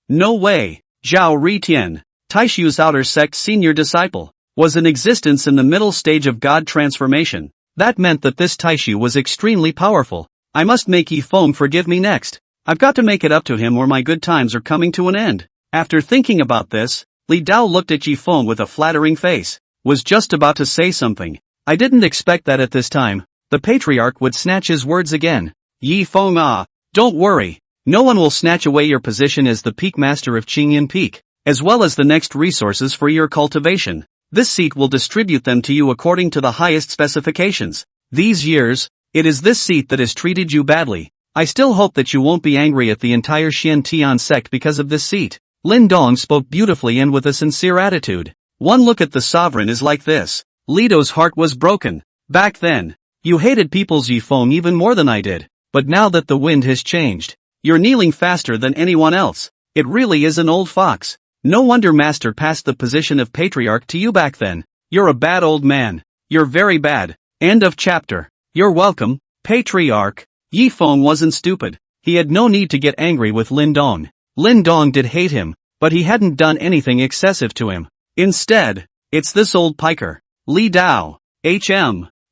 No way. Zhao Ritian, Taishu's outer sect senior disciple, was in existence in the middle stage of God transformation. That meant that this Taishu was extremely powerful. I must make Yi Feng forgive me next. I've got to make it up to him or my good times are coming to an end. After thinking about this, Li Dao looked at Yi Feng with a flattering face. Was just about to say something. I didn't expect that at this time. The patriarch would snatch his words again. Yi Feng, don't worry. No one will snatch away your position as the peak master of Qingyan Peak, as well as the next resources for your cultivation. This seat will distribute them to you according to the highest specifications. These years, it is this seat that has treated you badly. I still hope that you won't be angry at the entire Xian Tian sect because of this seat. Lin Dong spoke beautifully and with a sincere attitude. One look at the sovereign is like this. Lido's heart was broken. Back then, you hated people's Yi Feng even more than I did. But now that the wind has changed, you're kneeling faster than anyone else. It really is an old fox. No wonder Master passed the position of patriarch to you back then. You're a bad old man. You're very bad. End of chapter. You're welcome, patriarch. Yi Feng wasn't stupid. He had no need to get angry with Lin Dong. Lin Dong did hate him, but he hadn't done anything excessive to him. Instead, it's this old piker, Li Dao.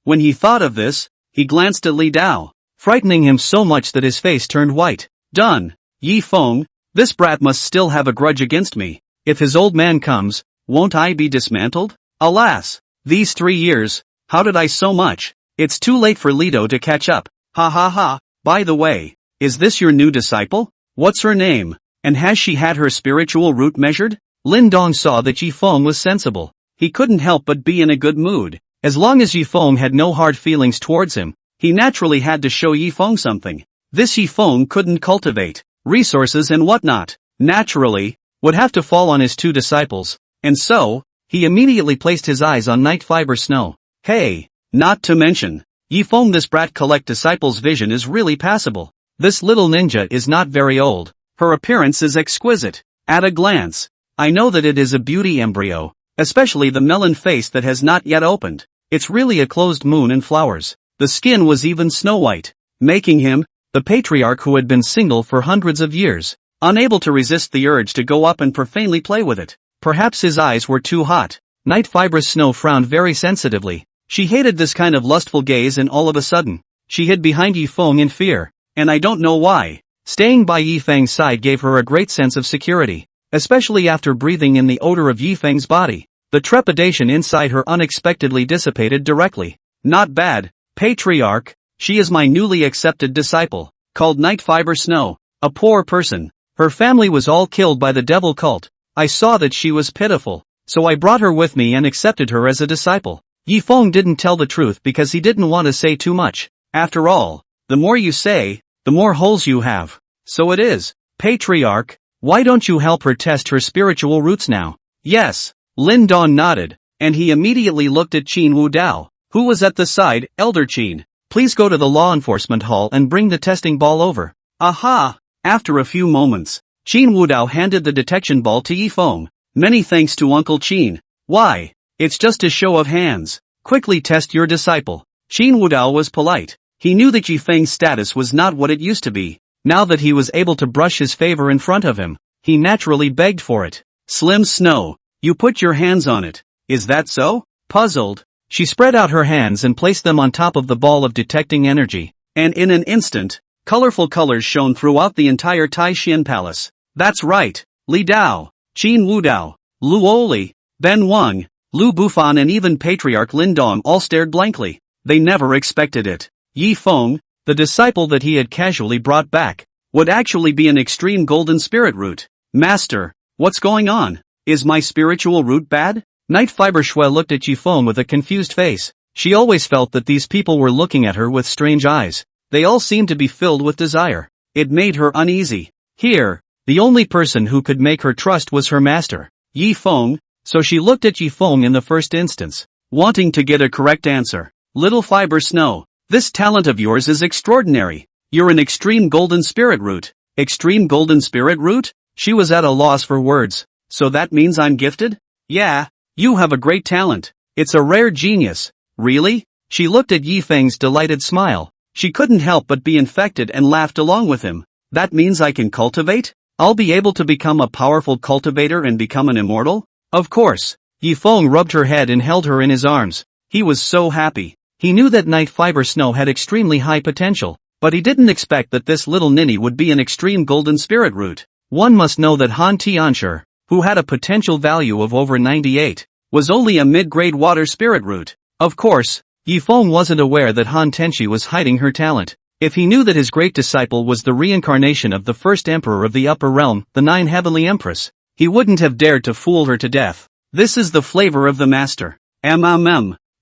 When he thought of this, he glanced at Li Dao, frightening him so much that his face turned white. Done. Yi Feng, this brat must still have a grudge against me. If his old man comes, won't I be dismantled? Alas, these 3 years, how did I so much? It's too late for Lido to catch up. Ha ha ha. By the way, is this your new disciple? What's her name? And has she had her spiritual root measured? Lin Dong saw that Yi Feng was sensible. He couldn't help but be in a good mood. As long as Yi Feng had no hard feelings towards him, he naturally had to show Yi Feng something. This Yi Feng couldn't cultivate. Resources and whatnot, naturally, would have to fall on his 2 disciples, and so, he immediately placed his eyes on Night Fiber Snow. Hey, not to mention, Yi Feng, this brat collect disciples' vision is really passable. This little ninja is not very old. Her appearance is exquisite. At a glance, I know that it is a beauty embryo, especially the melon face that has not yet opened. It's really a closed moon and flowers. The skin was even snow white, making him, the patriarch who had been single for hundreds of years, unable to resist the urge to go up and profanely play with it. Perhaps his eyes were too hot. Night Fibrous Snow frowned very sensitively. She hated this kind of lustful gaze, and all of a sudden, she hid behind Yi Feng in fear. And I don't know why. Staying by Yi Feng's side gave her a great sense of security, especially after breathing in the odor of Yi Feng's body. The trepidation inside her unexpectedly dissipated directly. Not bad, patriarch. She is my newly accepted disciple, called Night Fiber Snow. A poor person. Her family was all killed by the devil cult. I saw that she was pitiful, so I brought her with me and accepted her as a disciple. Yi Feng didn't tell the truth because he didn't want to say too much. After all, the more you say, the more holes you have. So it is, patriarch. Why don't you help her test her spiritual roots now? Yes. Lin Dong nodded, and he immediately looked at Qin Wu Dao, who was at the side. Elder Qin, please go to the law enforcement hall and bring the testing ball over. Aha! After a few moments, Qin Wu Dao handed the detection ball to Yi Feng. Many thanks to Uncle Qin. Why? It's just a show of hands. Quickly test your disciple. Qin Wu Dao was polite. He knew that Yi Feng's status was not what it used to be. Now that he was able to brush his favor in front of him, he naturally begged for it. Slim Snow, you put your hands on it. Is that so? Puzzled, she spread out her hands and placed them on top of the ball of detecting energy, and in an instant, colorful colors shone throughout the entire Taishan palace. That's right, Li Dao, Qin Wu Dao, Lu Oli, Ben Wang, Lu Bufan and even Patriarch Lindong all stared blankly. They never expected it. Yi Feng, the disciple that he had casually brought back, would actually be an extreme golden spirit root. Master, what's going on? Is my spiritual root bad? Night Fiber Shui looked at Yi Feng with a confused face. She always felt that these people were looking at her with strange eyes. They all seemed to be filled with desire. It made her uneasy. Here, the only person who could make her trust was her master, Yi Feng, so she looked at Yi Feng in the first instance, wanting to get a correct answer. Little Fiber Snow, this talent of yours is extraordinary. You're an extreme golden spirit root. Extreme golden spirit root? She was at a loss for words. So that means I'm gifted? Yeah, you have a great talent. It's a rare genius. Really? She looked at Yi Feng's delighted smile. She couldn't help but be infected and laughed along with him. That means I can cultivate? I'll be able to become a powerful cultivator and become an immortal? Of course. Yi Feng rubbed her head and held her in his arms. He was so happy. He knew that Night Fiber Snow had extremely high potential, but he didn't expect that this little ninny would be an extreme golden spirit root. One must know that Han Tianshi, who had a potential value of over 98, was only a mid-grade water spirit root. Of course, Yi Feng wasn't aware that Han Tenshi was hiding her talent. If he knew that his great disciple was the reincarnation of the first emperor of the upper realm, the 9 heavenly empress, he wouldn't have dared to fool her to death. This is the flavor of the master.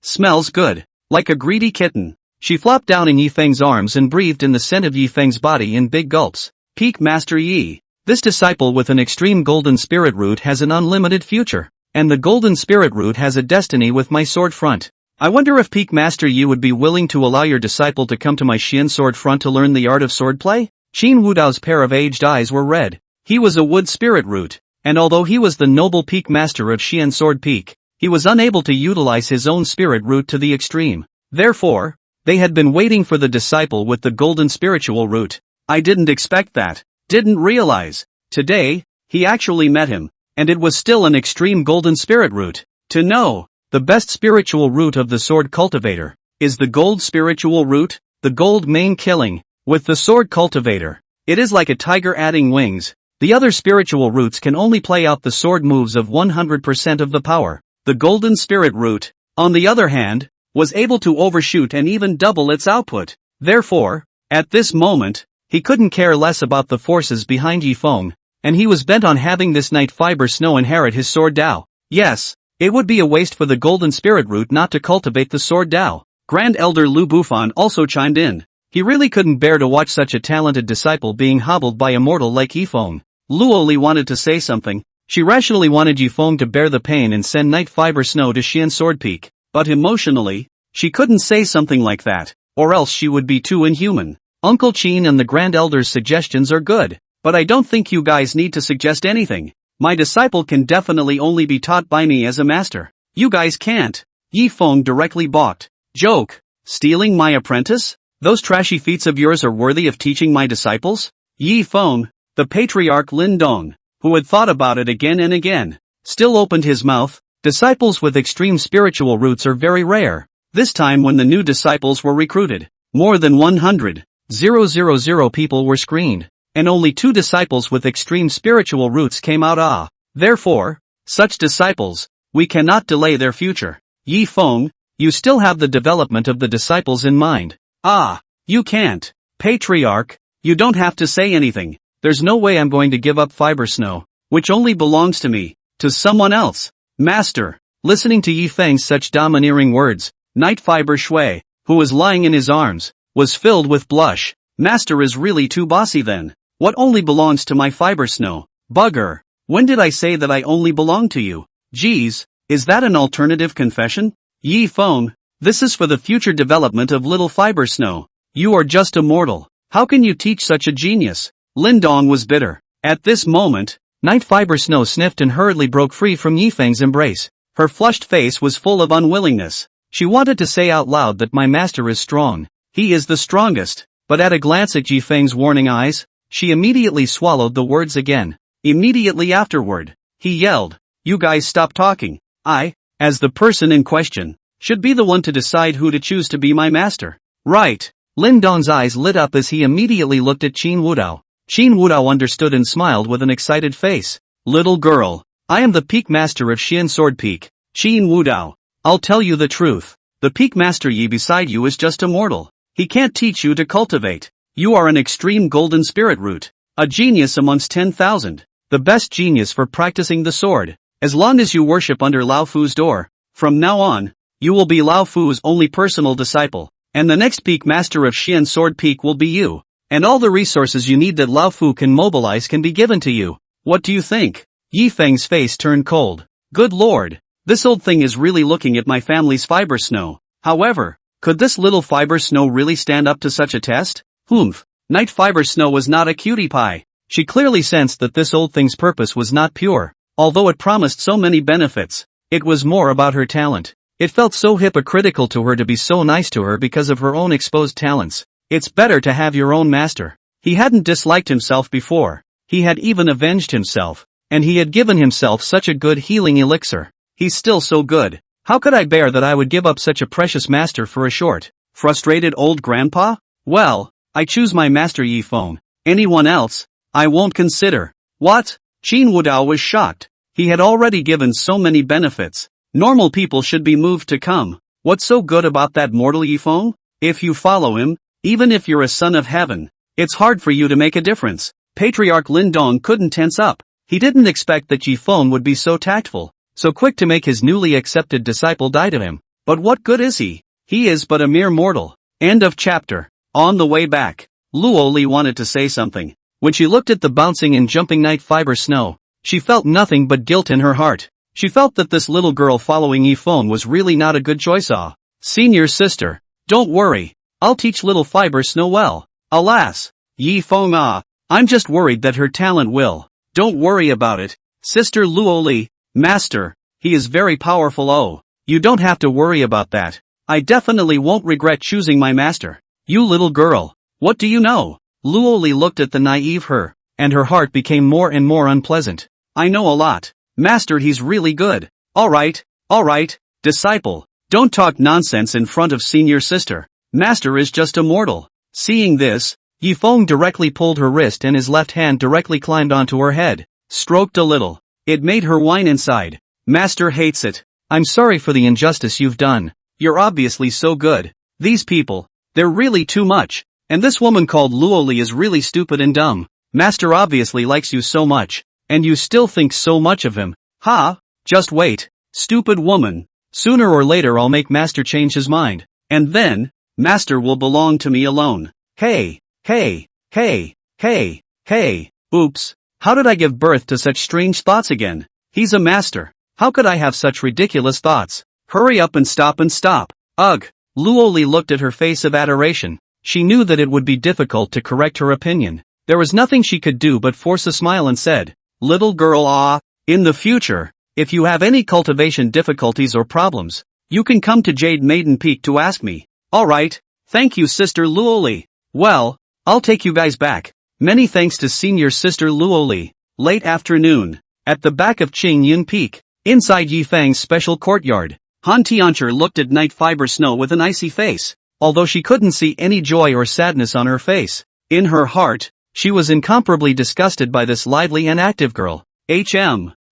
Smells good. Like a greedy kitten. She flopped down in Yi Feng's arms and breathed in the scent of Yi Feng's body in big gulps. Peak Master Yi. This disciple with an extreme golden spirit root has an unlimited future. And the golden spirit root has a destiny with my sword front. I wonder if Peak Master Yi would be willing to allow your disciple to come to my Xian sword front to learn the art of swordplay? Qin Wudao's pair of aged eyes were red. He was a wood spirit root, and although he was the noble Peak Master of Xian Sword Peak, he was unable to utilize his own spirit root to the extreme. Therefore, they had been waiting for the disciple with the golden spiritual root. I didn't expect that. Didn't realize. Today, he actually met him, and it was still an extreme golden spirit root. To know, the best spiritual root of the sword cultivator, is the gold spiritual root, the gold main killing, with the sword cultivator. It is like a tiger adding wings. The other spiritual roots can only play out the sword moves of 100% of the power. The golden spirit root, on the other hand, was able to overshoot and even double its output. Therefore, at this moment, he couldn't care less about the forces behind Yi Feng, and he was bent on having this Night Fiber Snow inherit his sword Dao. Yes, it would be a waste for the golden spirit root not to cultivate the sword Dao. Grand Elder Lu Bufan also chimed in. He really couldn't bear to watch such a talented disciple being hobbled by a mortal like Yi Feng. Lu Oli wanted to say something. She rationally wanted Yi Feng to bear the pain and send Night Fiber Snow to Xian Sword Peak, but emotionally, she couldn't say something like that, or else she would be too inhuman. Uncle Qin and the Grand Elder's suggestions are good, but I don't think you guys need to suggest anything. My disciple can definitely only be taught by me as a master. You guys can't. Yi Feng directly balked. Joke. Stealing my apprentice? Those trashy feats of yours are worthy of teaching my disciples? Yi Feng, the Patriarch Lindong, who had thought about it again and again, still opened his mouth. Disciples with extreme spiritual roots are very rare. This time when the new disciples were recruited, more than 100,000 people were screened, and only 2 disciples with extreme spiritual roots came out. Therefore, such disciples, we cannot delay their future. Yi Feng, you still have the development of the disciples in mind. You can't. Patriarch, you don't have to say anything. There's no way I'm going to give up Fiber Snow, which only belongs to me, to someone else. Master, listening to Yi Feng's such domineering words, Night Fiber Shui, who was lying in his arms, was filled with blush. Master is really too bossy then. What only belongs to my Fiber Snow? Bugger. When did I say that I only belong to you? Geez, is that an alternative confession? Yi Feng, this is for the future development of little Fiber Snow. You are just a mortal. How can you teach such a genius? Lindong was bitter. At this moment, Night Fiber Snow sniffed and hurriedly broke free from Yi Feng's embrace. Her flushed face was full of unwillingness. She wanted to say out loud that my master is strong. He is the strongest. But at a glance at Yi Feng's warning eyes, she immediately swallowed the words again. Immediately afterward, he yelled, "You guys stop talking. I, as the person in question, should be the one to decide who to choose to be my master." Right. Lindong's eyes lit up as he immediately looked at Qin Wudao. Qin Wudao understood and smiled with an excited face. Little girl, I am the Peak Master of Xian Sword Peak. Qin Wudao. I'll tell you the truth. The peak master Yi beside you is just a mortal. He can't teach you to cultivate. You are an extreme golden spirit root. A genius amongst 10,000. The best genius for practicing the sword. As long as you worship under Lao Fu's door, from now on, you will be Lao Fu's only personal disciple. And the next peak master of Xian Sword Peak will be you. And all the resources you need that Lao Fu can mobilize can be given to you. What do you think? Yi Feng's face turned cold. Good lord. This old thing is really looking at my family's fiber snow. However, could this little fiber snow really stand up to such a test? Humph. Night Fiber Snow was not a cutie pie. She clearly sensed that this old thing's purpose was not pure. Although it promised so many benefits, it was more about her talent. It felt so hypocritical to her to be so nice to her because of her own exposed talents. It's better to have your own master. He hadn't disliked himself before. He had even avenged himself. And he had given himself such a good healing elixir. He's still so good. How could I bear that I would give up such a precious master for a short, frustrated old grandpa? Well, I choose my master Yi Feng. Anyone else, I won't consider. What? Qin Wudao was shocked. He had already given so many benefits. Normal people should be moved to come. What's so good about that mortal Yi Feng? If you follow him, even if you're a son of heaven, it's hard for you to make a difference. Patriarch Lin Dong couldn't tense up. He didn't expect that Yi Feng would be so tactful, so quick to make his newly accepted disciple die to him. But what good is he? He is but a mere mortal. End of chapter. On the way back, Luo Li wanted to say something. When she looked at the bouncing and jumping night fiber snow, she felt nothing but guilt in her heart. She felt that this little girl following Yi Feng was really not a good choice. Senior sister, don't worry. I'll teach little fiber snow well. Alas, Yi Feng I'm just worried that her talent will. Don't worry about it. Sister Luo Li, master, he is very powerful. Oh, you don't have to worry about that. I definitely won't regret choosing my master. You little girl, what do you know? Luo Li looked at the naive her, and her heart became more and more unpleasant. I know a lot. Master, he's really good. Alright, disciple, don't talk nonsense in front of senior sister. Master is just a mortal. Seeing this, Yi Feng directly pulled her wrist and his left hand directly climbed onto her head, stroked a little. It made her whine inside. Master hates it. I'm sorry for the injustice you've done. You're obviously so good. These people, they're really too much. And this woman called Luo Li is really stupid and dumb. Master obviously likes you so much. And you still think so much of him. Ha! Just wait. Stupid woman. Sooner or later I'll make Master change his mind. And then, Master will belong to me alone. Hey. Oops. How did I give birth to such strange thoughts again? He's a master. How could I have such ridiculous thoughts? Hurry up and stop. Ugh. Luo Li looked at her face of adoration. She knew that it would be difficult to correct her opinion. There was nothing she could do but force a smile and said, Little girl, in the future, if you have any cultivation difficulties or problems, you can come to Jade Maiden Peak to ask me. Alright, thank you Sister Luo Li. Well, I'll take you guys back. Many thanks to Senior Sister Luo Li. Late afternoon, at the back of Qing Yun Peak, inside Yi Feng's special courtyard, Han Tiancher looked at Night Fiber Snow with an icy face, although she couldn't see any joy or sadness on her face. In her heart, she was incomparably disgusted by this lively and active girl.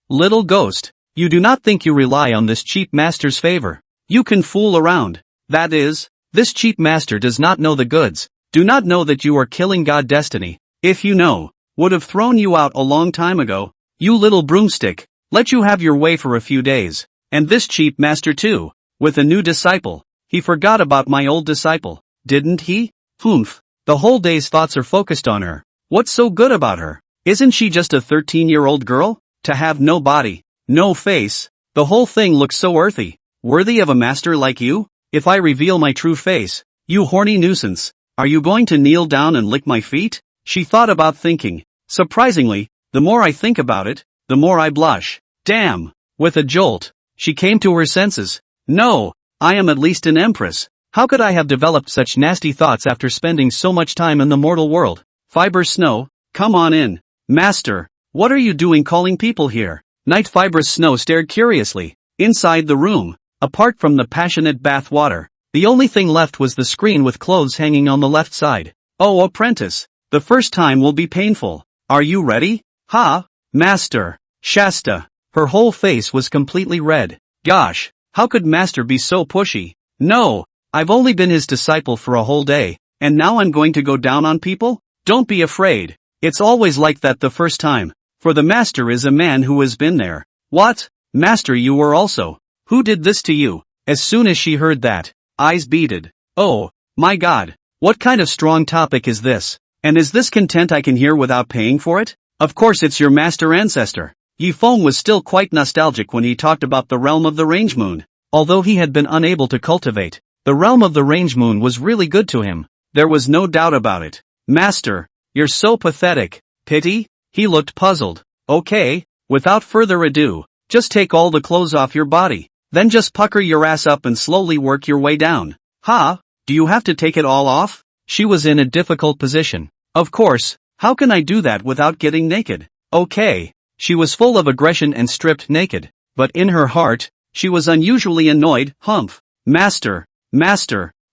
Little ghost, you do not think you rely on this cheap master's favor. You can fool around. That is, this cheap master does not know the goods. Do not know that you are killing God Destiny. If you know, would have thrown you out a long time ago. You little broomstick, let you have your way for a few days. And this cheap master too, with a new disciple. He forgot about my old disciple, didn't he? Humph, the whole day's thoughts are focused on her. What's so good about her? Isn't she just a 13-year-old girl? To have no body, no face, the whole thing looks so earthy. Worthy of a master like you? If I reveal my true face, you horny nuisance, are you going to kneel down and lick my feet? She thought about thinking. Surprisingly, the more I think about it, the more I blush. Damn! With a jolt, she came to her senses. No, I am at least an empress. How could I have developed such nasty thoughts after spending so much time in the mortal world? Fiber Snow, come on in. Master, what are you doing calling people here? Night Fiber Snow stared curiously. Inside the room, apart from the passionate bath water, the only thing left was the screen with clothes hanging on the left side. Oh apprentice, the first time will be painful. Are you ready? Ha! Master, Shasta. Her whole face was completely red. Gosh, how could Master be so pushy? No, I've only been his disciple for a whole day, and now I'm going to go down on people? Don't be afraid. It's always like that the first time. For the Master is a man who has been there. What? Master, you were also. Who did this to you? As soon as she heard that, eyes beaded. Oh, my God. What kind of strong topic is this? And is this content I can hear without paying for it? Of course it's your master ancestor. Yifeng was still quite nostalgic when he talked about the realm of the range moon. Although he had been unable to cultivate, the realm of the range moon was really good to him. There was no doubt about it. Master, you're so pathetic. Pity? He looked puzzled. Okay, without further ado, just take all the clothes off your body. Then just pucker your ass up and slowly work your way down. Ha? Do you have to take it all off? She was in a difficult position. Of course, how can I do that without getting naked? Okay. She was full of aggression and stripped naked. But in her heart, she was unusually annoyed. Humph. Master,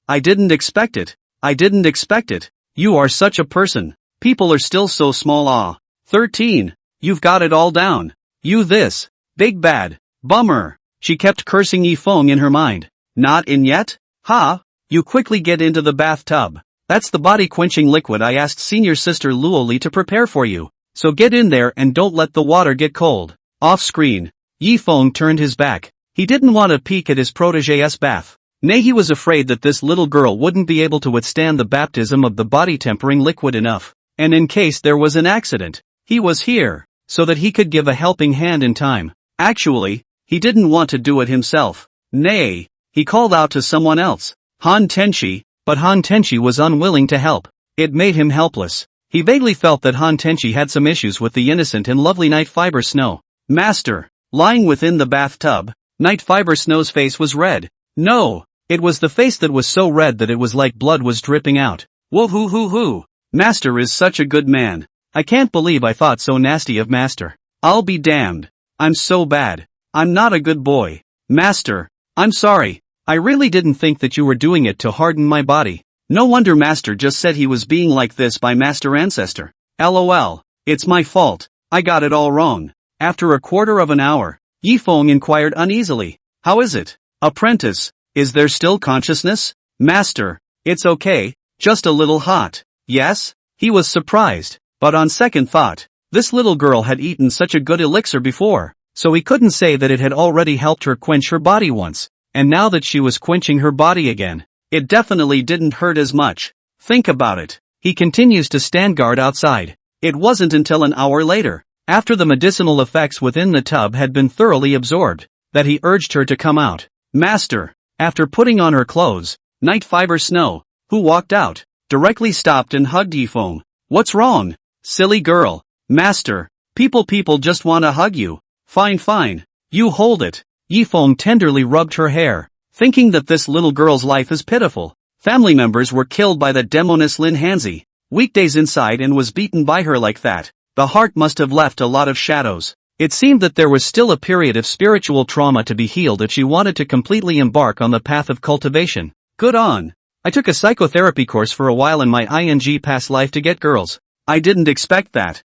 I didn't expect it. I didn't expect it. You are such a person. People are still so small. 13. You've got it all down. You this. Big bad. Bummer. She kept cursing Yifeng in her mind. Not in yet? Ha? You quickly get into the bathtub. That's the body-quenching liquid I asked senior sister Luoli to prepare for you. So get in there and don't let the water get cold. Off screen, Yifeng turned his back. He didn't want to peek at his protégé's bath. Nay, he was afraid that this little girl wouldn't be able to withstand the baptism of the body-tempering liquid enough. And in case there was an accident, he was here, so that he could give a helping hand in time. Actually, he didn't want to do it himself. Nay, he called out to someone else. Han Tenshi, but Han Tenshi was unwilling to help. It made him helpless. He vaguely felt that Han Tenshi had some issues with the innocent and lovely Night Fiber Snow. Master, lying within the bathtub, Night Fiber Snow's face was red. No, it was the face that was so red that it was like blood was dripping out. Woo-hoo-hoo-hoo. Master is such a good man. I can't believe I thought so nasty of Master. I'll be damned. I'm so bad. I'm not a good boy. Master, I'm sorry. I really didn't think that you were doing it to harden my body. No wonder Master just said he was being like this by Master Ancestor. LOL. It's my fault. I got it all wrong. After a quarter of an hour, Yifeng inquired uneasily. How is it? Apprentice, is there still consciousness? Master, it's okay, just a little hot. Yes? He was surprised, but on second thought, this little girl had eaten such a good elixir before, so he couldn't say that it had already helped her quench her body once. And now that she was quenching her body again, it definitely didn't hurt as much. Think about it. He continues to stand guard outside. It wasn't until an hour later, after the medicinal effects within the tub had been thoroughly absorbed, that he urged her to come out. Master, after putting on her clothes, Night Fiber Snow, who walked out, directly stopped and hugged Yifeng. What's wrong? Silly girl. Master, people just wanna hug you. Fine. You hold it. Yifeng tenderly rubbed her hair, thinking that this little girl's life is pitiful. Family members were killed by the demoness Lin Hanzi. Weekdays inside and was beaten by her like that. The heart must have left a lot of shadows. It seemed that there was still a period of spiritual trauma to be healed if she wanted to completely embark on the path of cultivation. Good on. I took a psychotherapy course for a while in my ING past life to get girls. I didn't expect that.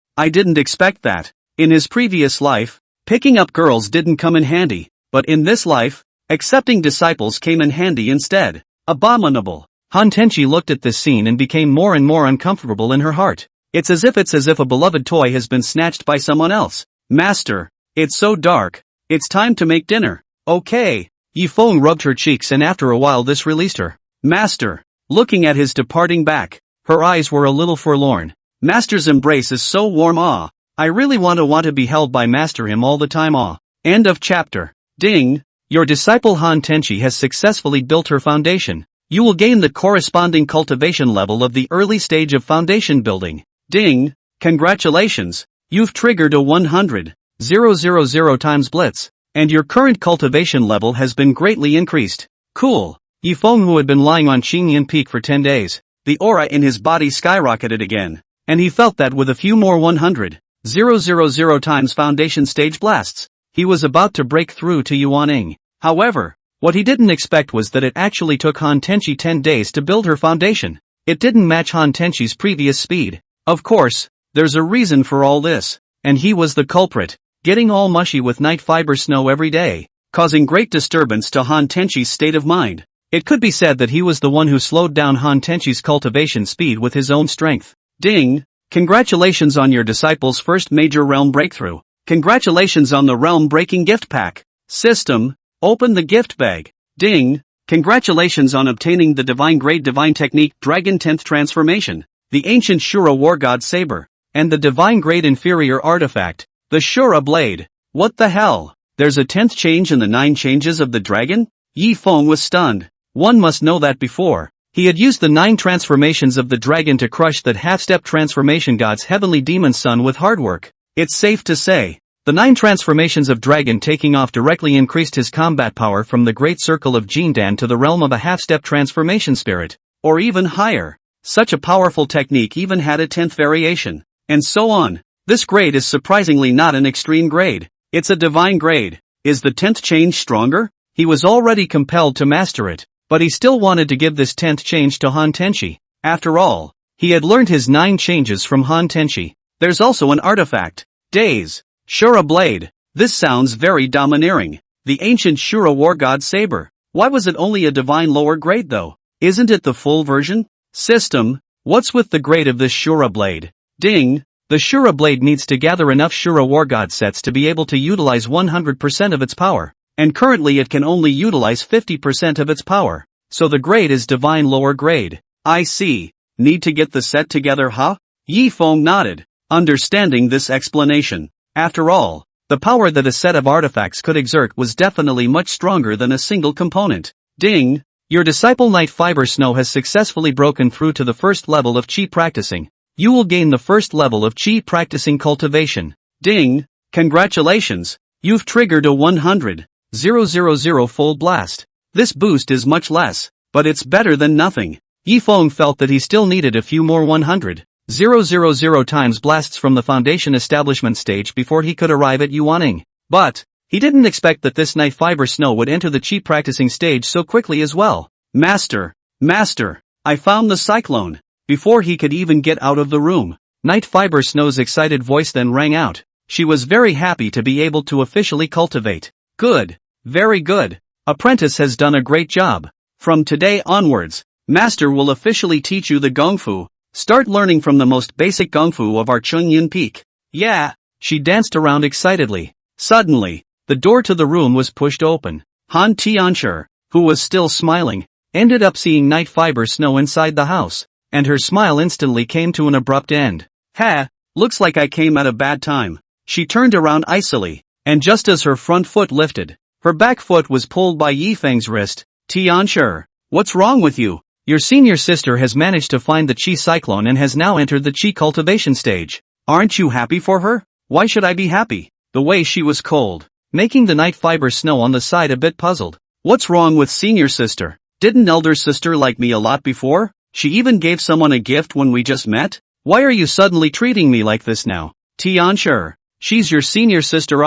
In his previous life, picking up girls didn't come in handy. But in this life, accepting disciples came in handy instead. Abominable. Han Tenshi looked at this scene and became more and more uncomfortable in her heart. It's as if a beloved toy has been snatched by someone else. Master, it's so dark. It's time to make dinner. Okay. Yifeng rubbed her cheeks and after a while this released her. Master, looking at his departing back, her eyes were a little forlorn. Master's embrace is so warm. I really want to be held by Master him all the time. End of chapter. Ding! Your disciple Han Tenshi has successfully built her foundation. You will gain the corresponding cultivation level of the early stage of foundation building. Ding! Congratulations! You've triggered a 100,000 times blitz, and your current cultivation level has been greatly increased. Cool! Yifeng, who had been lying on Qingyan Peak for 10 days, the aura in his body skyrocketed again, and he felt that with a few more 100,000 times foundation stage blasts, he was about to break through to Yuaning. However, what he didn't expect was that it actually took Han Tenshi 10 days to build her foundation. It didn't match Han Tenshi's previous speed. Of course, there's a reason for all this, and he was the culprit, getting all mushy with Night Fiber Snow every day. causing great disturbance to Han Tenchi's state of mind. It could be said that he was the one who slowed down Han Tenchi's cultivation speed with his own strength. Ding! Congratulations on your disciple's first major realm breakthrough. Congratulations on the realm-breaking gift pack. System, open the gift bag. Ding! Congratulations on obtaining the divine grade divine technique Dragon 10th transformation, the ancient Shura war god saber, and the divine grade inferior artifact, the Shura blade. What the hell? There's a 10th change in the 9 changes of the dragon? Yi Feng was stunned. One must know that before. He had used the 9 transformations of the dragon to crush that half-step transformation god's heavenly demon son with hard work. It's safe to say, the 9 transformations of dragon taking off directly increased his combat power from the great circle of Jindan to the realm of a half-step transformation spirit, or even higher. Such a powerful technique even had a 10th variation, and so on. This grade is surprisingly not an extreme grade. It's a divine grade. Is the 10th change stronger? He was already compelled to master it, but he still wanted to give this 10th change to Han Tenchi. After all, he had learned his 9 changes from Han Tenchi. There's also an artifact. Days. Shura blade. This sounds very domineering. The ancient Shura war god saber. Why was it only a divine lower grade though? Isn't it the full version? System, what's with the grade of this Shura blade? Ding! The Shura blade needs to gather enough Shura war god sets to be able to utilize 100% of its power, and currently it can only utilize 50% of its power, so the grade is divine lower grade. I see. Need to get the set together, huh? Yi Feng nodded, understanding this explanation. After all, the power that a set of artifacts could exert was definitely much stronger than a single component. Ding! Your disciple Night Fiber Snow has successfully broken through to the first level of Qi practicing. You will gain the first level of Qi practicing cultivation. Ding! Congratulations! You've triggered a 100,000 full blast. This boost is much less, but it's better than nothing. Yi Feng felt that he still needed a few more 100,000 times blasts from the foundation establishment stage before he could arrive at Yuaning. But he didn't expect that this Night Fiber Snow would enter the Qi practicing stage so quickly as well. Master! Master! I found the cyclone! Before he could even get out of the room, Night Fiber Snow's excited voice then rang out. She was very happy to be able to officially cultivate. Good. Very good. Apprentice has done a great job. From today onwards, Master will officially teach you the Gongfu. Start learning from the most basic Gongfu of our Chungyun Peak. Yeah. She danced around excitedly. Suddenly, the door to the room was pushed open. Han Tianshi, who was still smiling, ended up seeing Night Fiber Snow inside the house, and her smile instantly came to an abrupt end. Ha! Looks like I came at a bad time. She turned around icily, and just as her front foot lifted, her back foot was pulled by Yi Feng's wrist. Tianshi, what's wrong with you? Your senior sister has managed to find the Qi cyclone and has now entered the Qi cultivation stage. Aren't you happy for her? Why should I be happy? The way she was cold, making the Night Fiber Snow on the side a bit puzzled. What's wrong with senior sister? Didn't elder sister like me a lot before? She even gave someone a gift when we just met? Why are you suddenly treating me like this now? Tianshi, she's your senior sister.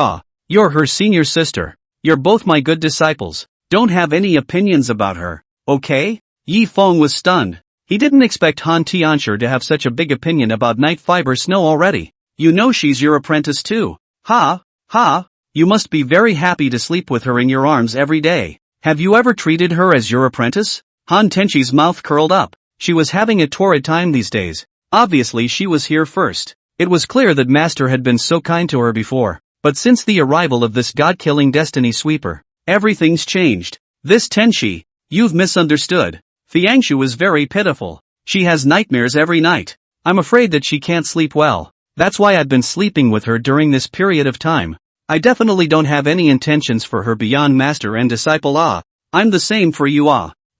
You're her senior sister. You're both my good disciples. Don't have any opinions about her, okay? Yi Feng was stunned. He didn't expect Han Tianshi to have such a big opinion about Night Fiber Snow already. You know she's your apprentice too. Ha, ha, you must be very happy to sleep with her in your arms every day. Have you ever treated her as your apprentice? Han Tenchi's mouth curled up. She was having a torrid time these days. Obviously she was here first. It was clear that Master had been so kind to her before, but since the arrival of this god-killing destiny sweeper, everything's changed. This Tenchi, you've misunderstood. Fiangshu is very pitiful. She has nightmares every night. I'm afraid that she can't sleep well. That's why I've been sleeping with her during this period of time. I definitely don't have any intentions for her beyond master and disciple. I'm the same for you.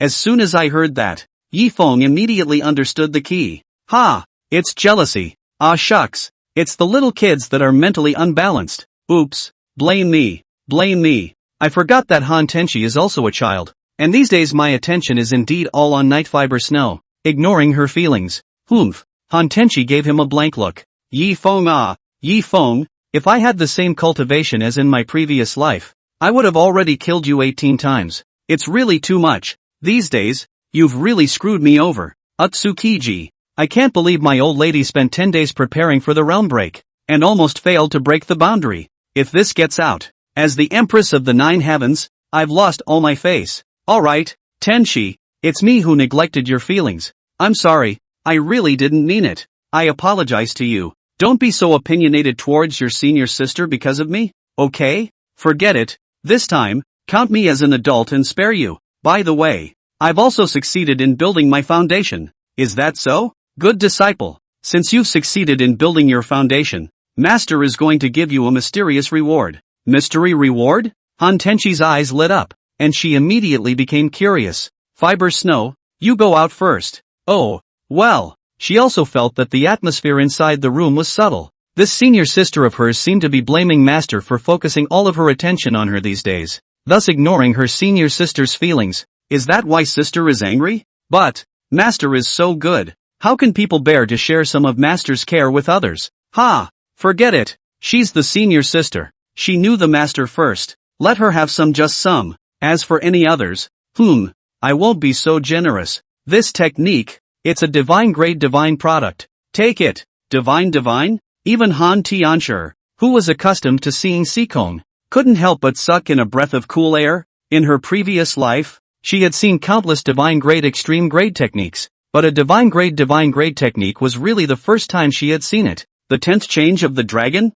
As soon as I heard that, Yi Feng immediately understood the key. Ha! It's jealousy. Shucks. It's the little kids that are mentally unbalanced. Oops. Blame me. Blame me. I forgot that Han Tenchi is also a child, and these days my attention is indeed all on Night Fiber Snow. Ignoring her feelings. Humph. Han Tenchi gave him a blank look. Yi Feng. Yi Feng, if I had the same cultivation as in my previous life, I would have already killed you 18 times. It's really too much. These days, you've really screwed me over. Utsukiji. I can't believe my old lady spent 10 days preparing for the realm break, and almost failed to break the boundary. If this gets out, As the Empress of the Nine Heavens, I've lost all my face. Alright, Tenchi, it's me who neglected your feelings. I'm sorry, I really didn't mean it. I apologize to you. Don't be so opinionated towards your senior sister because of me, okay? Forget it. This time, count me as an adult and spare you. By the way, I've also succeeded in building my foundation. Is that so? Good disciple. Since you've succeeded in building your foundation, Master is going to give you a mysterious reward. Mystery reward? Han Tenchi's eyes lit up, and she immediately became curious. Fiber Snow, you go out first. Oh, well. She also felt that the atmosphere inside the room was subtle. This senior sister of hers seemed to be blaming Master for focusing all of her attention on her these days, thus ignoring her senior sister's feelings. Is that why sister is angry? But, Master is so good. How can people bear to share some of Master's care with others? Ha! Forget it. She's the senior sister. She knew the Master first. Let her have some, just some. As for any others, I won't be so generous. This technique, it's a divine-grade divine product. Take it. Divine? Even Han Tianshi, who was accustomed to seeing Seikong, couldn't help but suck in a breath of cool air. In her previous life, she had seen countless divine-grade extreme-grade techniques, but a divine-grade technique was really the first time she had seen it. The 10th change of the dragon?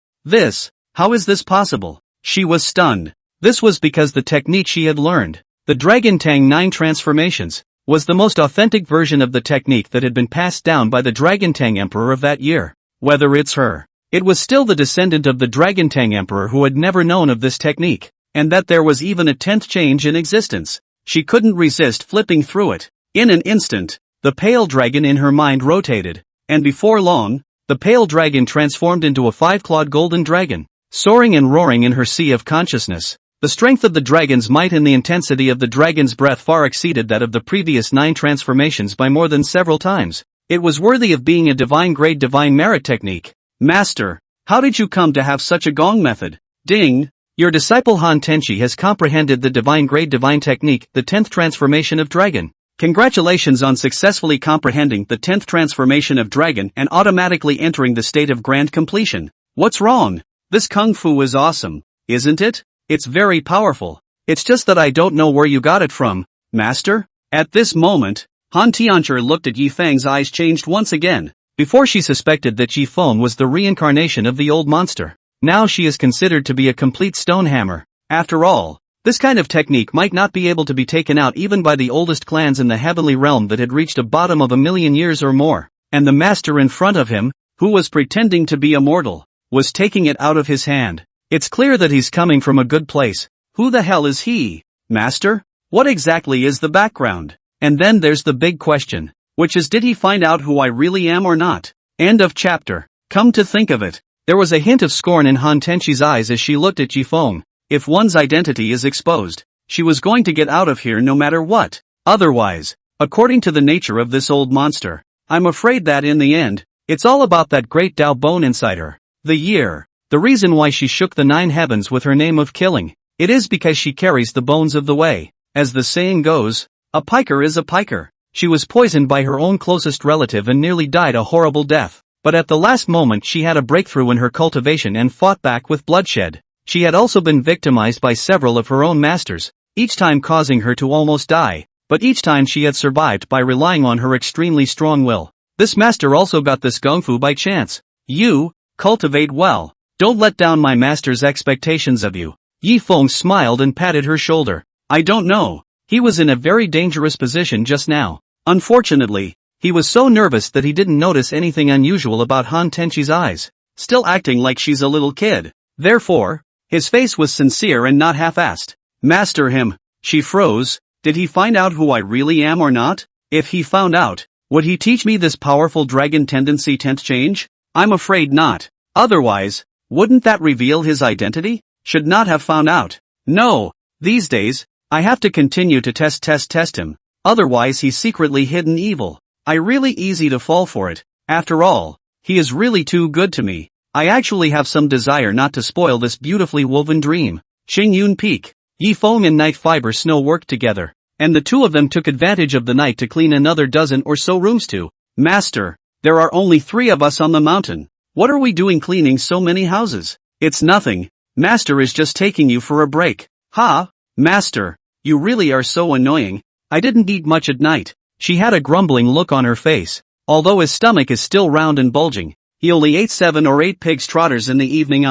How is this possible? She was stunned. This was because the technique she had learned, the Dragon Tang 9 transformations, was the most authentic version of the technique that had been passed down by the Dragon Tang Emperor of that year. Whether it's her, it was still the descendant of the Dragon Tang Emperor who had never known of this technique, and that there was even a 10th change in existence. She couldn't resist flipping through it. In an instant, the pale dragon in her mind rotated, and before long, the pale dragon transformed into a 5-clawed golden dragon, soaring and roaring in her sea of consciousness. The strength of the dragon's might and the intensity of the dragon's breath far exceeded that of the previous 9 transformations by more than several times. It was worthy of being a divine-grade divine merit technique. Master, how did you come to have such a gong method? Ding! Your disciple Han Tenchi has comprehended the divine-grade divine technique, the 10th transformation of dragon. Congratulations on successfully comprehending the 10th transformation of dragon and automatically entering the state of grand completion. What's wrong? This kung fu is awesome, isn't it? It's very powerful. It's just that I don't know where you got it from, Master? At this moment, Han Tianshi looked at Yi Feng's eyes changed once again. Before she suspected that Yi Feng was the reincarnation of the old monster. Now she is considered to be a complete stone hammer. After all, this kind of technique might not be able to be taken out even by the oldest clans in the heavenly realm that had reached a bottom of 1,000,000 years or more. And the master in front of him, who was pretending to be immortal, was taking it out of his hand. It's clear that he's coming from a good place. Who the hell is he? Master? What exactly is the background? And then there's the big question, which is, did he find out who I really am or not? End of chapter. Come to think of it, there was a hint of scorn in Han Tenchi's eyes as she looked at Yi Feng. If one's identity is exposed, she was going to get out of here no matter what. Otherwise, according to the nature of this old monster, I'm afraid that in the end, it's all about that great Dao bone inside her. The reason why she shook the 9 heavens with her name of killing, it is because she carries the bones of the way. As the saying goes, a piker is a piker. She was poisoned by her own closest relative and nearly died a horrible death. But at the last moment she had a breakthrough in her cultivation and fought back with bloodshed. She had also been victimized by several of her own masters, each time causing her to almost die, but each time she had survived by relying on her extremely strong will. This master also got this gung-fu by chance. You, cultivate well. Don't let down my master's expectations of you. Yi Feng smiled and patted her shoulder. I don't know. He was in a very dangerous position just now. Unfortunately, he was so nervous that he didn't notice anything unusual about Han Tenchi's eyes, still acting like she's a little kid. Therefore, his face was sincere and not half-assed. Master him. She froze. Did he find out who I really am or not? If he found out, would he teach me this powerful dragon tendency 10th change? I'm afraid not. Otherwise, wouldn't that reveal his identity? Should not have found out. No, these days, I have to continue to test him. Otherwise he's secretly hidden evil. I really easy to fall for it. After all, he is really too good to me. I actually have some desire not to spoil this beautifully woven dream. Xingyun Peak. Yi Feng and Night Fiber Snow worked together, and the two of them took advantage of the night to clean another dozen or so rooms too. Master, there are only 3 of us on the mountain. What are we doing cleaning so many houses? It's nothing. Master is just taking you for a break. Ha! Master, you really are so annoying. I didn't eat much at night. She had a grumbling look on her face. Although his stomach is still round and bulging, he only ate 7 or 8 pig's trotters in the evening.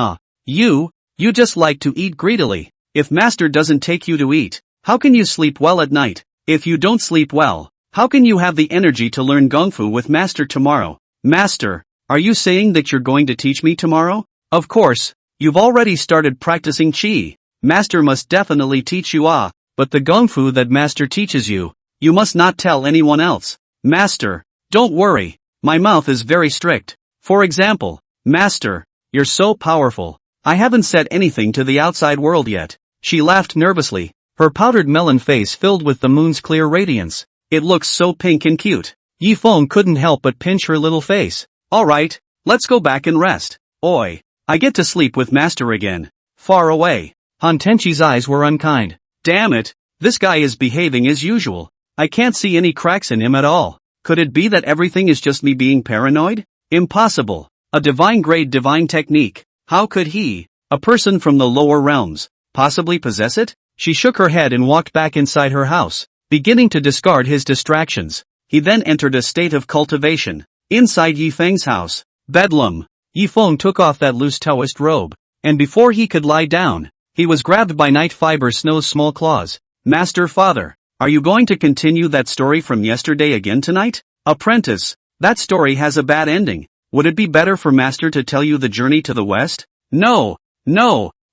You just like to eat greedily. If master doesn't take you to eat, how can you sleep well at night? If you don't sleep well, how can you have the energy to learn Kung Fu with master tomorrow? Master, are you saying that you're going to teach me tomorrow? Of course, you've already started practicing Qi. Master must definitely teach you but the Kung Fu that master teaches you, you must not tell anyone else. Master, don't worry, my mouth is very strict. For example, Master, you're so powerful, I haven't said anything to the outside world yet. She laughed nervously, her powdered melon face filled with the moon's clear radiance. It looks so pink and cute. Yi Feng couldn't help but pinch her little face. Alright, let's go back and rest. Oi, I get to sleep with master again. Far away. Han Tenchi's eyes were unkind. Damn it, this guy is behaving as usual. I can't see any cracks in him at all. Could it be that everything is just me being paranoid? Impossible. A divine grade divine technique. How could he, a person from the lower realms, possibly possess it? She shook her head and walked back inside her house, beginning to discard his distractions. He then entered a state of cultivation. Inside Yi Feng's house, bedlam. Yi Feng took off that loose Taoist robe, and before he could lie down, he was grabbed by Night Fiber Snow's small claws. Master Father, are you going to continue that story from yesterday again tonight? Apprentice, that story has a bad ending. Would it be better for Master to tell you the journey to the west? No.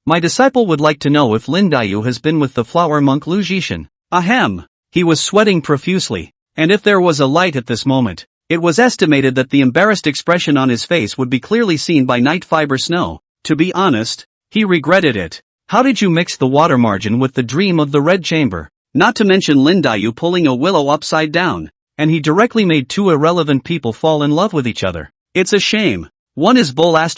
My disciple would like to know if Lin Daiyu has been with the flower monk Lu Jishan. Ahem. He was sweating profusely, and if there was a light at this moment, it was estimated that the embarrassed expression on his face would be clearly seen by Night Fiber Snow. To be honest, he regretted it. How did you mix the water margin with the dream of the red chamber? Not to mention Lin Daiyu pulling a willow upside down, and he directly made 2 irrelevant people fall in love with each other. It's a shame. One is bull *******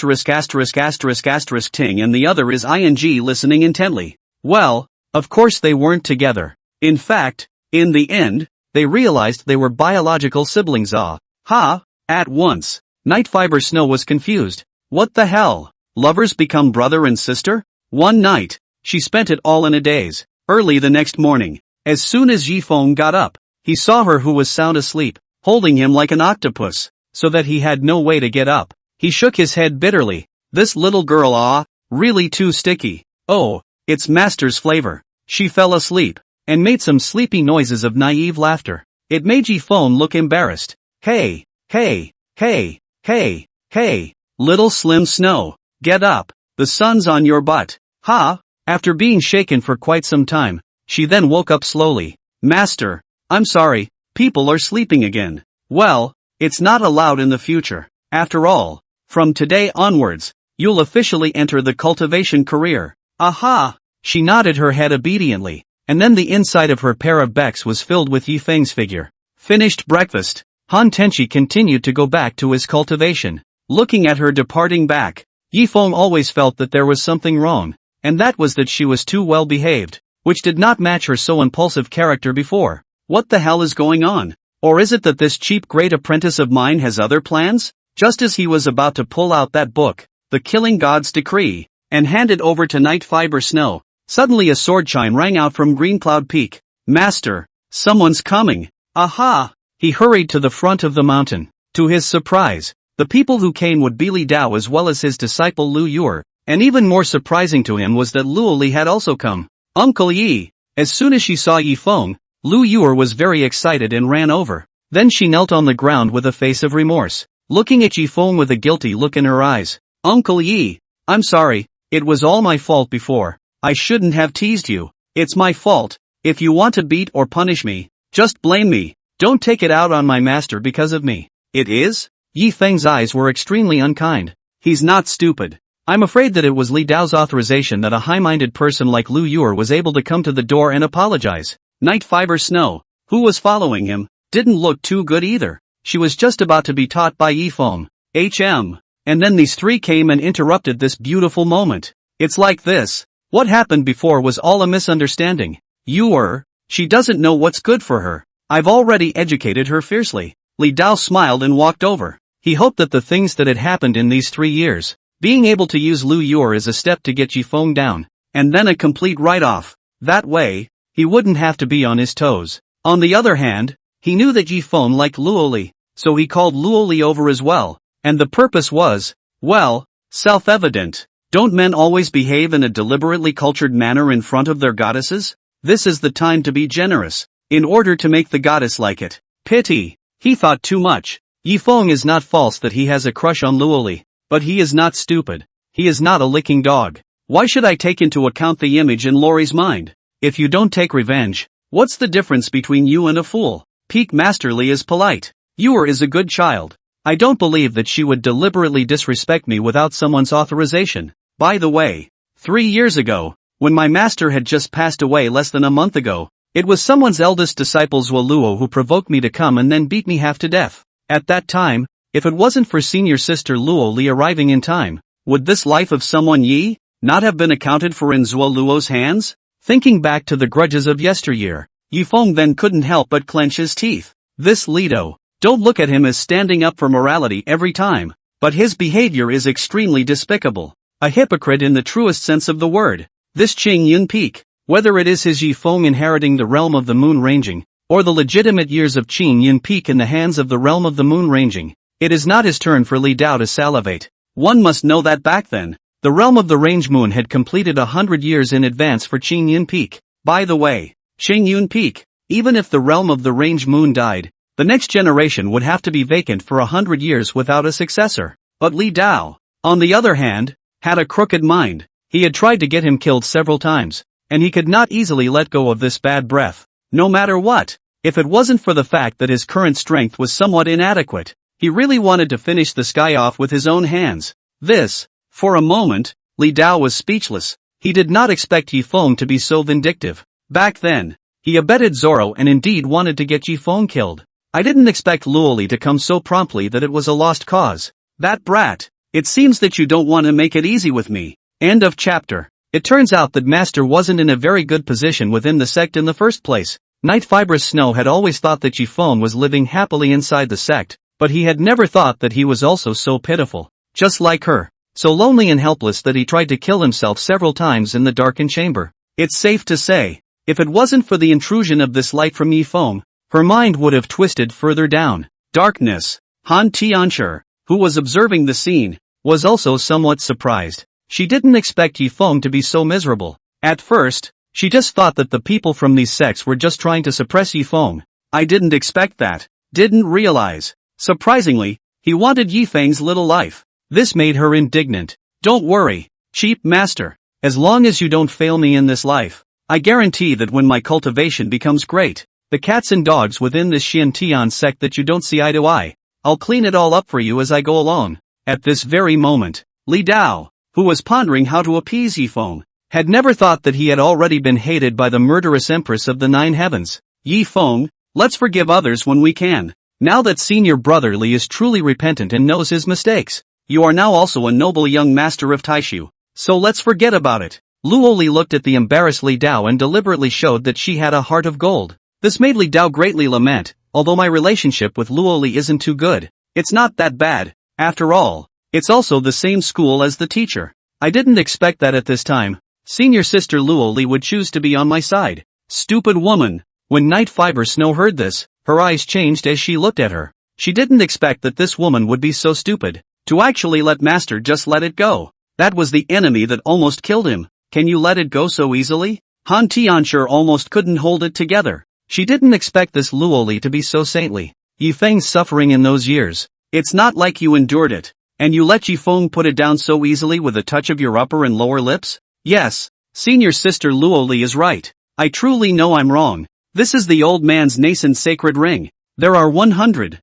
ting and the other is ing listening intently. Well, of course they weren't together. In fact, in the end, they realized they were biological siblings. At once, Night Fiber Snow was confused. What the hell? Lovers become brother and sister? One night, she spent it all in a daze. Early the next morning, as soon as Yi Feng got up, he saw her who was sound asleep, holding him like an octopus, so that he had no way to get up. He shook his head bitterly. This little girl, really too sticky. Oh, it's master's flavor. She fell asleep, and made some sleepy noises of naive laughter. It made Yi Feng look embarrassed. Hey, little Slim Snow, get up, the sun's on your butt. After being shaken for quite some time, she then woke up slowly. Master, I'm sorry, people are sleeping again. Well, it's not allowed in the future. After all, from today onwards, you'll officially enter the cultivation career. Aha! She nodded her head obediently, and then the inside of her pair of becks was filled with Yi Feng's figure. Finished breakfast, Han Tenchi continued to go back to his cultivation. Looking at her departing back, Yi Feng always felt that there was something wrong, and that was that she was too well behaved, which did not match her so impulsive character before. What the hell is going on? Or is it that this cheap great apprentice of mine has other plans? Just as he was about to pull out that book, The Killing God's Decree, and hand it over to Night Fiber Snow, suddenly a sword chime rang out from Green Cloud Peak. Master, someone's coming. Aha! He hurried to the front of the mountain. To his surprise, the people who came would be Li Dao as well as his disciple Lu Yur, and even more surprising to him was that Luo Li had also come. Uncle Yi! As soon as she saw Yi Feng, Lu Yur was very excited and ran over. Then she knelt on the ground with a face of remorse, looking at Yi Feng with a guilty look in her eyes. Uncle Yi, I'm sorry, it was all my fault before. I shouldn't have teased you. It's my fault. If you want to beat or punish me, just blame me. Don't take it out on my master because of me. It is? Yi Feng's eyes were extremely unkind. He's not stupid. I'm afraid that it was Li Dao's authorization that a high-minded person like Lu Yur was able to come to the door and apologize. Night Fiber Snow, who was following him, didn't look too good either. She was just about to be taught by Yi Feng. And then these 3 came and interrupted this beautiful moment. It's like this. What happened before was all a misunderstanding. She doesn't know what's good for her. I've already educated her fiercely. Li Dao smiled and walked over. He hoped that the things that had happened in these 3 years, Being able to use Lu Yur is a step to get Yifeng down, and then a complete write-off. That way, he wouldn't have to be on his toes. On the other hand, he knew that Yifeng liked Luoli, so he called Luoli over as well, and the purpose was, well, self-evident. Don't men always behave in a deliberately cultured manner in front of their goddesses? This is the time to be generous, in order to make the goddess like it. Pity. He thought too much. Yifeng is not false that he has a crush on Luoli, but he is not stupid. He is not a licking dog. Why should I take into account the image in Lori's mind? If you don't take revenge, what's the difference between you and a fool? Peak Masterly is polite. Yor is a good child. I don't believe that she would deliberately disrespect me without someone's authorization. By the way, 3 years ago, when my master had just passed away less than a month ago, it was someone's eldest disciple Zuoluo who provoked me to come and then beat me half to death. At that time, if it wasn't for senior sister Luo Li arriving in time, would this life of someone Yi not have been accounted for in Zuoluo's hands? Thinking back to the grudges of yesteryear, Yifeng then couldn't help but clench his teeth. This Lido, don't look at him as standing up for morality every time, but his behavior is extremely despicable. A hypocrite in the truest sense of the word. This Qing Yun Peak, whether it is his Yifeng inheriting the realm of the moon ranging, or the legitimate years of Qing Yun Peak in the hands of the realm of the moon ranging, it is not his turn for Li Dao to salivate. One must know that back then, the realm of the range moon had completed 100 years in advance for Qing Yun Peak. By the way, Qing Yun Peak, even if the realm of the range moon died, the next generation would have to be vacant for 100 years without a successor. But Li Dao, on the other hand, had a crooked mind. He had tried to get him killed several times, and he could not easily let go of this bad breath. No matter what, if it wasn't for the fact that his current strength was somewhat inadequate, he really wanted to finish this guy off with his own hands. For a moment, Li Dao was speechless. He did not expect Yifeng to be so vindictive. Back then, he abetted Zoro and indeed wanted to get Yifeng killed. I didn't expect Luoli to come so promptly that it was a lost cause. That brat. It seems that you don't want to make it easy with me. End of chapter. It turns out that Master wasn't in a very good position within the sect in the first place. Night Fibrous Snow had always thought that Yifeng was living happily inside the sect, but he had never thought that he was also so pitiful. Just like her. So lonely and helpless that he tried to kill himself several times in the darkened chamber. It's safe to say, if it wasn't for the intrusion of this light from Yifeng, her mind would have twisted further down. Darkness. Han Tianshi, who was observing the scene, was also somewhat surprised. She didn't expect Yifeng to be so miserable. At first, she just thought that the people from these sects were just trying to suppress Yifeng. I didn't expect that. Didn't realize. Surprisingly, he wanted Yifeng's little life. This made her indignant. Don't worry, cheap master. As long as you don't fail me in this life, I guarantee that when my cultivation becomes great, the cats and dogs within this Xiantian sect that you don't see eye to eye, I'll clean it all up for you as I go along. At this very moment, Li Dao, who was pondering how to appease Yifeng, had never thought that he had already been hated by the murderous empress of the 9 heavens. Yifeng, let's forgive others when we can. Now that senior brother Li is truly repentant and knows his mistakes, you are now also a noble young master of Taishu, so let's forget about it. Luo Li looked at the embarrassed Li Dao and deliberately showed that she had a heart of gold. This made Li Dao greatly lament, although my relationship with Luo Li isn't too good. It's not that bad. After all, it's also the same school as the teacher. I didn't expect that at this time. Senior sister Luo Li would choose to be on my side. Stupid woman. When Night Fiber Snow heard this, her eyes changed as she looked at her. She didn't expect that this woman would be so stupid. To actually let Master just let it go. That was the enemy that almost killed him. Can you let it go so easily? Han Tianshi almost couldn't hold it together. She didn't expect this Luo Li to be so saintly. Yifeng's suffering in those years. It's not like you endured it, and you let Yifeng put it down so easily with a touch of your upper and lower lips? Yes, senior sister Luo Li is right. I truly know I'm wrong. This is the old man's nascent sacred ring. There are 100,000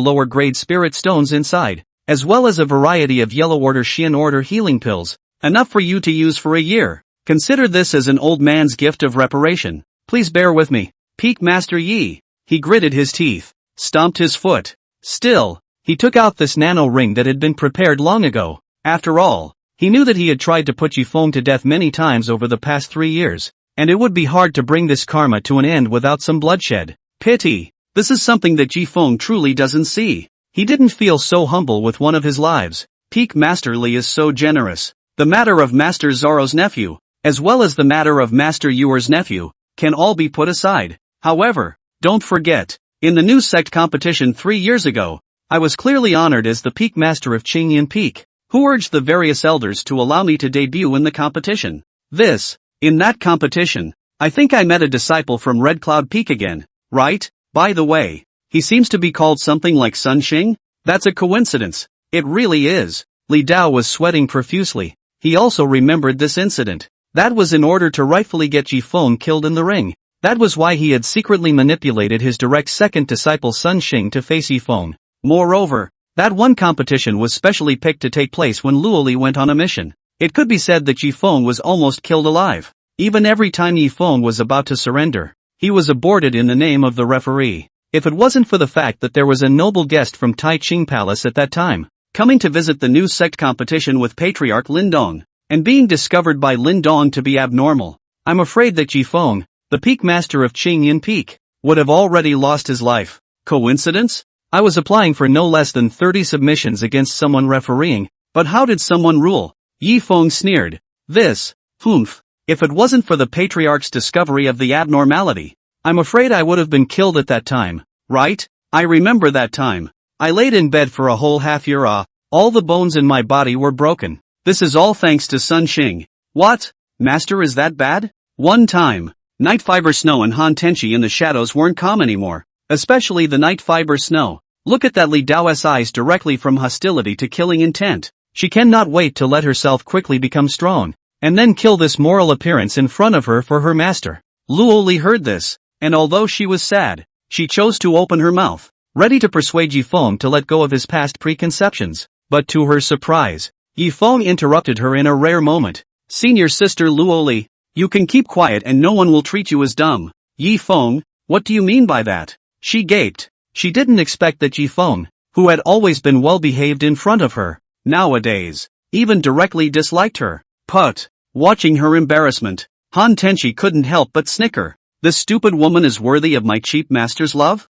lower grade spirit stones inside, as well as a variety of yellow order Xian order healing pills, enough for you to use for a year. Consider this as an old man's gift of reparation. Please bear with me. Peak Master Yi. He gritted his teeth, stomped his foot. Still, he took out this nano ring that had been prepared long ago. After all, he knew that he had tried to put Yifeng to death many times over the past 3 years, and it would be hard to bring this karma to an end without some bloodshed. Pity. This is something that Yifeng truly doesn't see. He didn't feel so humble with one of his lives. Peak Master Li is so generous. The matter of Master Zoro's nephew, as well as the matter of Master Yuer's nephew, can all be put aside. However, don't forget, in the new sect competition 3 years ago, I was clearly honored as the Peak Master of Qingyan Peak, who urged the various elders to allow me to debut in the competition. In that competition, I think I met a disciple from Red Cloud Peak again, right? By the way, he seems to be called something like Sun Xing? That's a coincidence. It really is. Li Dao was sweating profusely. He also remembered this incident. That was in order to rightfully get Ji Feng killed in the ring. That was why he had secretly manipulated his direct second disciple Sun Xing to face Yi Feng. Moreover, that one competition was specially picked to take place when Luoli went on a mission. It could be said that Yi Feng was almost killed alive. Even every time Yi Feng was about to surrender, he was aborted in the name of the referee. If it wasn't for the fact that there was a noble guest from Tai Ching Palace at that time, coming to visit the new sect competition with Patriarch Lin Dong, and being discovered by Lin Dong to be abnormal, I'm afraid that Ji Feng, the Peak Master of Qingyan Peak, would have already lost his life. Coincidence? I was applying for no less than 30 submissions against someone refereeing, but how did someone rule? Yi Feng sneered. If it wasn't for the Patriarch's discovery of the abnormality, I'm afraid I would have been killed at that time, right? I remember that time. I laid in bed for a whole half year. All the bones in my body were broken. This is all thanks to Sun Xing. What? Master, is that bad? One time, Night Fiber Snow and Han Tenchi in the shadows weren't calm anymore, especially the Night Fiber Snow. Look at that Li Dao's eyes directly from hostility to killing intent. She cannot wait to let herself quickly become strong, and then kill this moral appearance in front of her for her master. Luoli heard this, and although she was sad, she chose to open her mouth, ready to persuade Yi Feng to let go of his past preconceptions. But to her surprise, Yi Feng interrupted her in a rare moment. Senior sister Luoli, you can keep quiet and no one will treat you as dumb. Yi Feng, what do you mean by that? She gaped. She didn't expect that Yi Feng, who had always been well behaved in front of her, nowadays, even directly disliked her. But, watching her embarrassment, Han Tenchi couldn't help but snicker. This stupid woman is worthy of my cheap master's love?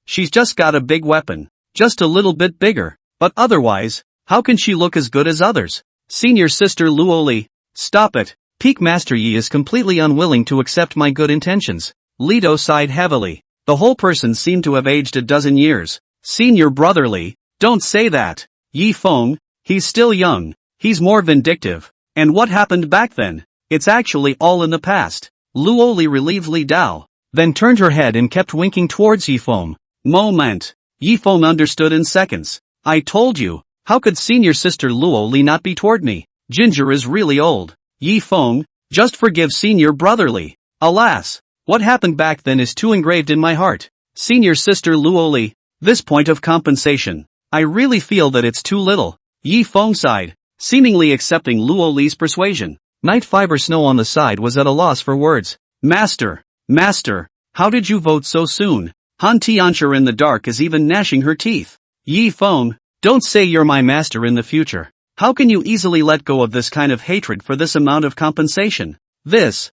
She's just got a big weapon, just a little bit bigger, but otherwise, how can she look as good as others? Senior sister Luoli, stop it. Peak Master Yi is completely unwilling to accept my good intentions. Lido sighed heavily. The whole person seemed to have aged a dozen years. Senior brother Li, don't say that. Yi Feng, he's still young, he's more vindictive. And what happened back then? It's actually all in the past. Luoli relieved Li Dao, then turned her head and kept winking towards Yi Feng. Moment. Yi Feng understood in seconds. I told you, how could senior sister Luoli not be toward me? Ginger is really old. Yi Feng, just forgive senior brother Li. Alas, what happened back then is too engraved in my heart. Senior sister Luoli, this point of compensation, I really feel that it's too little. Yi Feng sighed, seemingly accepting Luoli's persuasion. Night Fiber Snow on the side was at a loss for words. Master, how did you vote so soon? Han Tianxia in the dark is even gnashing her teeth. Yi Feng, don't say you're my master in the future. How can you easily let go of this kind of hatred for this amount of compensation? This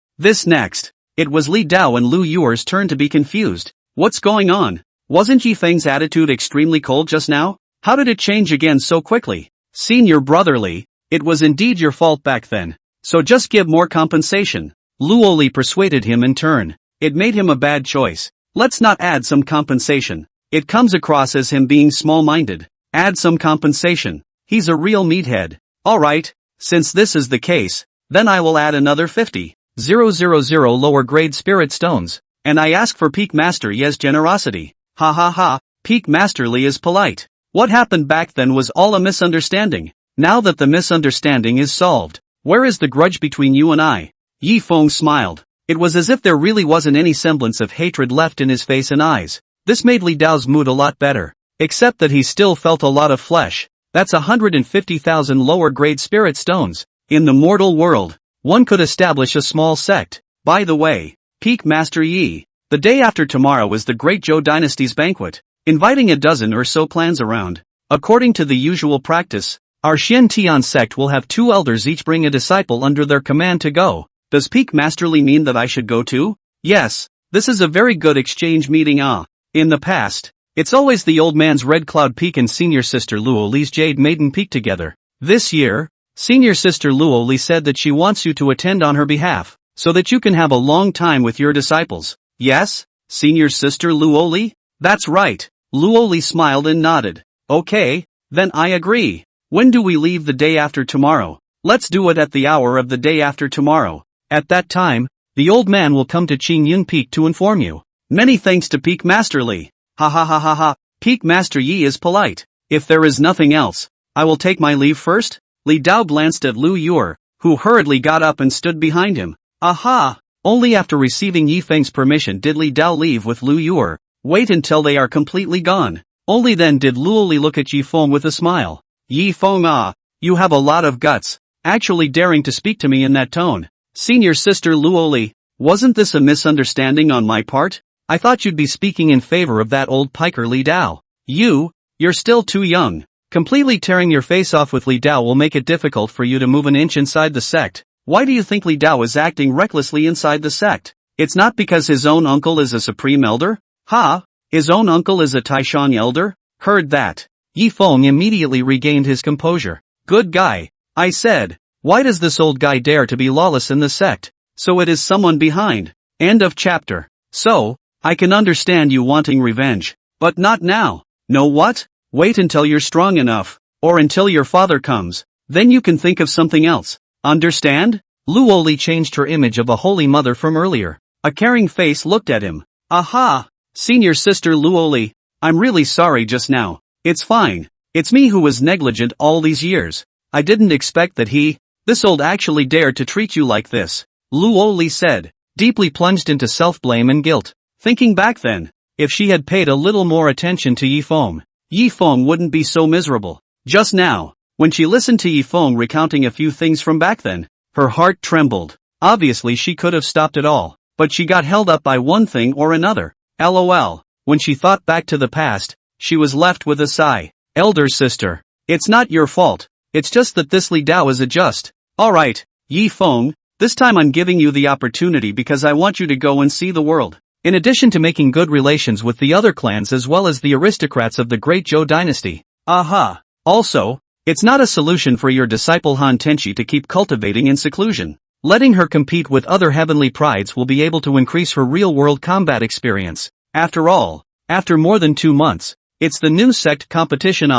next. It was Li Dao and Lu Yuer's turn to be confused. What's going on? Wasn't Yi Feng's attitude extremely cold just now? How did it change again so quickly? Senior brother Li, it was indeed your fault back then. So just give more compensation. Luoli persuaded him in turn. It made him a bad choice. Let's not add some compensation. It comes across as him being small-minded. Add some compensation. He's a real meathead. Alright, since this is the case, then I will add another 50,000 lower grade spirit stones. And I ask for Peak Master Yi's generosity. Ha ha ha, Peak Master Li is polite. What happened back then was all a misunderstanding. Now that the misunderstanding is solved, where is the grudge between you and I? Yi Feng smiled. It was as if there really wasn't any semblance of hatred left in his face and eyes. This made Li Dao's mood a lot better. Except that he still felt a lot of flesh. That's 150,000 lower grade spirit stones. In the mortal world, one could establish a small sect. By the way, Peak Master Yi, the day after tomorrow is the Great Zhou Dynasty's banquet, inviting a dozen or so clans around. According to the usual practice, our Xian Tian sect will have 2 elders each bring a disciple under their command to go. Does Peak Master Li mean that I should go too? Yes, this is a very good exchange meeting. In the past, It's always the old man's Red Cloud Peak and senior sister Luo Li's Jade Maiden Peak together. This year, senior sister Luo Li said that she wants you to attend on her behalf, so that you can have a long time with your disciples. Yes, senior sister Luo Li? That's right. Luo Li smiled and nodded. Okay, then I agree. When do we leave the day after tomorrow? Let's do it at the hour of the day after tomorrow. At that time, the old man will come to Qingyun Peak to inform you. Many thanks to Peak Master Li. Ha ha ha ha ha, Peak Master Yi is polite. If there is nothing else, I will take my leave first? Li Dao glanced at Lu Yur, who hurriedly got up and stood behind him. Aha! Only after receiving Yi Feng's permission did Li Dao leave with Lu Yur. Wait until they are completely gone. Only then did Luo Li look at Yi Feng with a smile. Yi Feng, you have a lot of guts, actually daring to speak to me in that tone. Senior sister Luo Li, wasn't this a misunderstanding on my part? I thought you'd be speaking in favor of that old piker Li Dao. You're still too young. Completely tearing your face off with Li Dao will make it difficult for you to move an inch inside the sect. Why do you think Li Dao is acting recklessly inside the sect? It's not because his own uncle is a supreme elder? His own uncle is a Taishan elder? Heard that. Yi Feng immediately regained his composure. Good guy, I said. Why does this old guy dare to be lawless in the sect? So it is someone behind. End of chapter. So, I can understand you wanting revenge. But not now. Know what? Wait until you're strong enough. Or until your father comes. Then you can think of something else. Understand? Luo Li changed her image of a holy mother from earlier. A caring face looked at him. Aha! Senior sister Luo Li, I'm really sorry just now. It's fine. It's me who was negligent all these years. I didn't expect that this old actually dared to treat you like this. Luo Li said, deeply plunged into self-blame and guilt. Thinking back then, if she had paid a little more attention to Yi Feng wouldn't be so miserable. Just now, when she listened to Yi Feng recounting a few things from back then, her heart trembled. Obviously she could have stopped it all, but she got held up by one thing or another. LOL. When she thought back to the past, she was left with a sigh. Elder sister, it's not your fault. It's just that this Li Dao is a just. Alright, Yi Feng, this time I'm giving you the opportunity because I want you to go and see the world. In addition to making good relations with the other clans as well as the aristocrats of the Great Zhou dynasty. Aha. Also, it's not a solution for your disciple Han Tenchi to keep cultivating in seclusion. Letting her compete with other heavenly prides will be able to increase her real-world combat experience. After all, after more than 2 months, it's the new sect competition.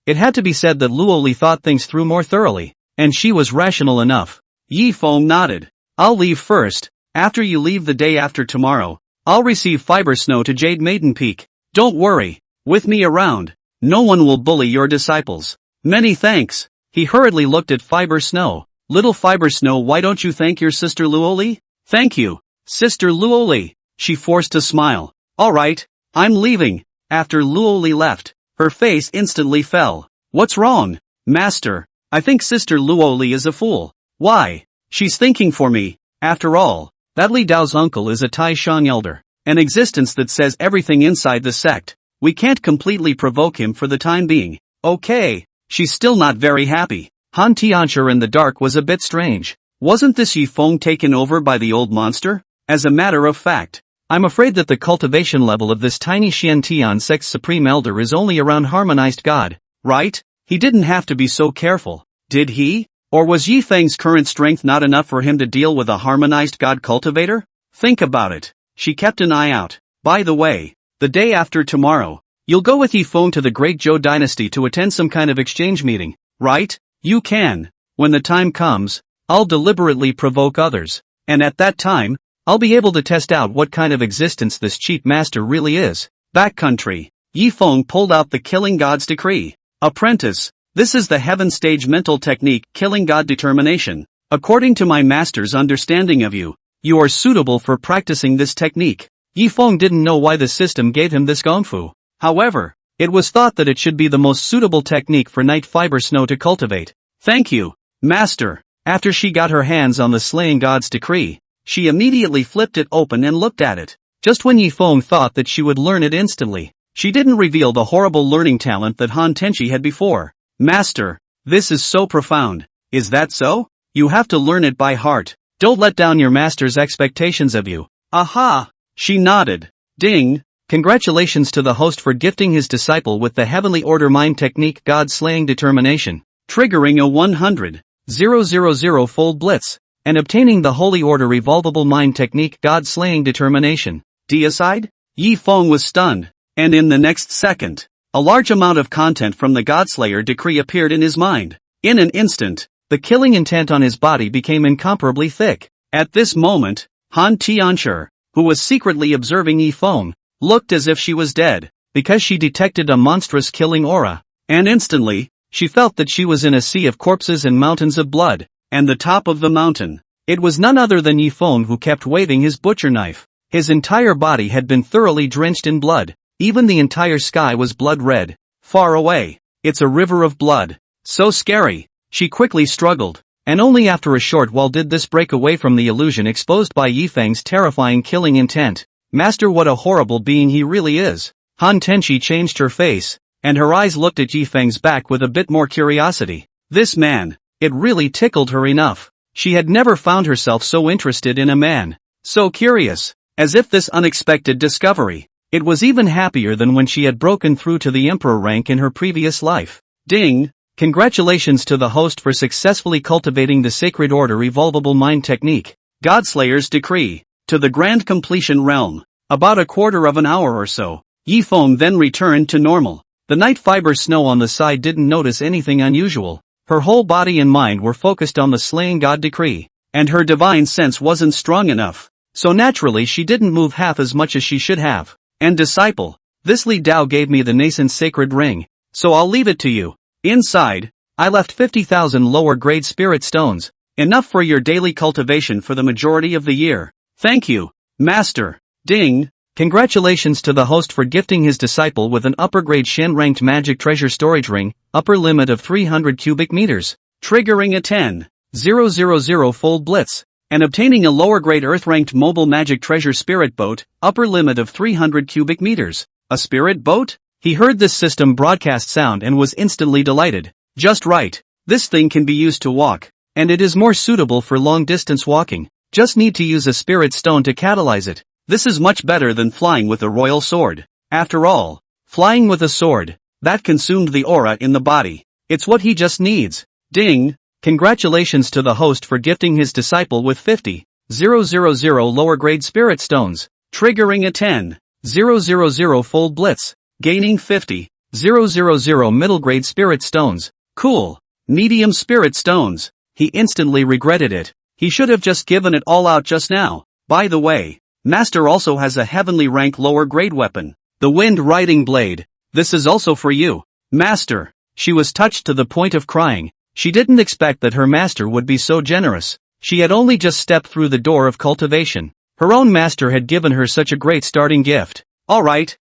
It had to be said that Luo Li thought things through more thoroughly, and she was rational enough. Yi Feng nodded. I'll leave first. After you leave the day after tomorrow, I'll receive fiber snow to Jade Maiden Peak. Don't worry. With me around, no one will bully your disciples. Many thanks. He hurriedly looked at Fiber Snow. Little Fiber Snow, why don't you thank your sister Luo Li? Thank you, Sister Luo Li. She forced a smile. Alright, I'm leaving. After Luo Li left, her face instantly fell. What's wrong, Master? I think Sister Luo Li is a fool. Why? She's thinking for me. After all, that Li Dao's uncle is a Taishan elder, an existence that says everything inside the sect. We can't completely provoke him for the time being. Okay, she's still not very happy. Han Tianxia in the dark was a bit strange. Wasn't this Yi Feng taken over by the old monster? As a matter of fact, I'm afraid that the cultivation level of this tiny Xian Tian sect's supreme elder is only around harmonized god, right? He didn't have to be so careful, did he? Or was Yi Feng's current strength not enough for him to deal with a harmonized god cultivator? Think about it. She kept an eye out. By the way, the day after tomorrow, you'll go with Yi Feng to the Great Zhou dynasty to attend some kind of exchange meeting, right? You can. When the time comes, I'll deliberately provoke others, and at that time, I'll be able to test out what kind of existence this cheap master really is. Backcountry. Yi Feng pulled out the Killing God's Decree. Apprentice, this is the Heaven Stage mental technique, Killing God Determination. According to my master's understanding of you, you are suitable for practicing this technique. Yi Feng didn't know why the system gave him this gongfu. However, it was thought that it should be the most suitable technique for Night Fiber Snow to cultivate. Thank you, Master. After she got her hands on the Slaying God's Decree, she immediately flipped it open and looked at it. Just when Yi Feng thought that she would learn it instantly, she didn't reveal the horrible learning talent that Han Tenchi had before. Master, this is so profound. Is that so? You have to learn it by heart. Don't let down your master's expectations of you. Aha! She nodded. Ding! Congratulations to the host for gifting his disciple with the Heavenly Order Mind Technique God-Slaying Determination, triggering a 100,000 Blitz, and obtaining the Holy Order Revolvable Mind Technique God-Slaying Determination. Deicide? Yi Feng was stunned, and in the next second, a large amount of content from the Godslayer decree appeared in his mind. In an instant, the killing intent on his body became incomparably thick. At this moment, Han Tianshi, who was secretly observing Yi Feng, looked as if she was dead, because she detected a monstrous killing aura, and instantly, she felt that she was in a sea of corpses and mountains of blood, and the top of the mountain. It was none other than Yi Feng who kept waving his butcher knife. His entire body had been thoroughly drenched in blood, even the entire sky was blood red. Far away, it's a river of blood. So scary. She quickly struggled, and only after a short while did this break away from the illusion exposed by Yi Feng's terrifying killing intent. Master, what a horrible being he really is. Han Tenshi changed her face, and her eyes looked at Yi Feng's back with a bit more curiosity. This man, it really tickled her enough. She had never found herself so interested in a man. So curious, as if this unexpected discovery. It was even happier than when she had broken through to the emperor rank in her previous life. Ding! Congratulations to the host for successfully cultivating the Sacred Order Revolvable Mind Technique, Godslayer's Decree, to the Grand Completion Realm. About a quarter of an hour or so, Yi Feng then returned to normal. The night fiber snow on the side didn't notice anything unusual. Her whole body and mind were focused on the slaying God decree, and her divine sense wasn't strong enough, so naturally she didn't move half as much as she should have. And disciple, this Li Dao gave me the nascent sacred ring, so I'll leave it to you. Inside, I left 50,000 lower grade spirit stones, enough for your daily cultivation for the majority of the year. Thank you, Master. Ding! Congratulations to the host for gifting his disciple with an upper grade Shen ranked magic treasure storage ring, upper limit of 300 cubic meters, triggering a 10,000 blitz, and obtaining a lower grade earth ranked mobile magic treasure spirit boat, upper limit of 300 cubic meters. A spirit boat? He heard this system broadcast sound and was instantly delighted. Just right. This thing can be used to walk, and it is more suitable for long distance walking. Just need to use a spirit stone to catalyze it. This is much better than flying with a royal sword. After all, flying with a sword, that consumed the aura in the body. It's what he just needs. Ding! Congratulations to the host for gifting his disciple with 50,000 lower grade spirit stones, triggering a 10,000 blitz, gaining 50,000 middle grade spirit stones. Cool. Medium spirit stones. He instantly regretted it. He should have just given it all out just now. By the way, Master also has a heavenly rank lower grade weapon, the Wind Riding Blade. This is also for you, Master. She was touched to the point of crying. She didn't expect that her master would be so generous. She had only just stepped through the door of cultivation. Her own master had given her such a great starting gift. Alright,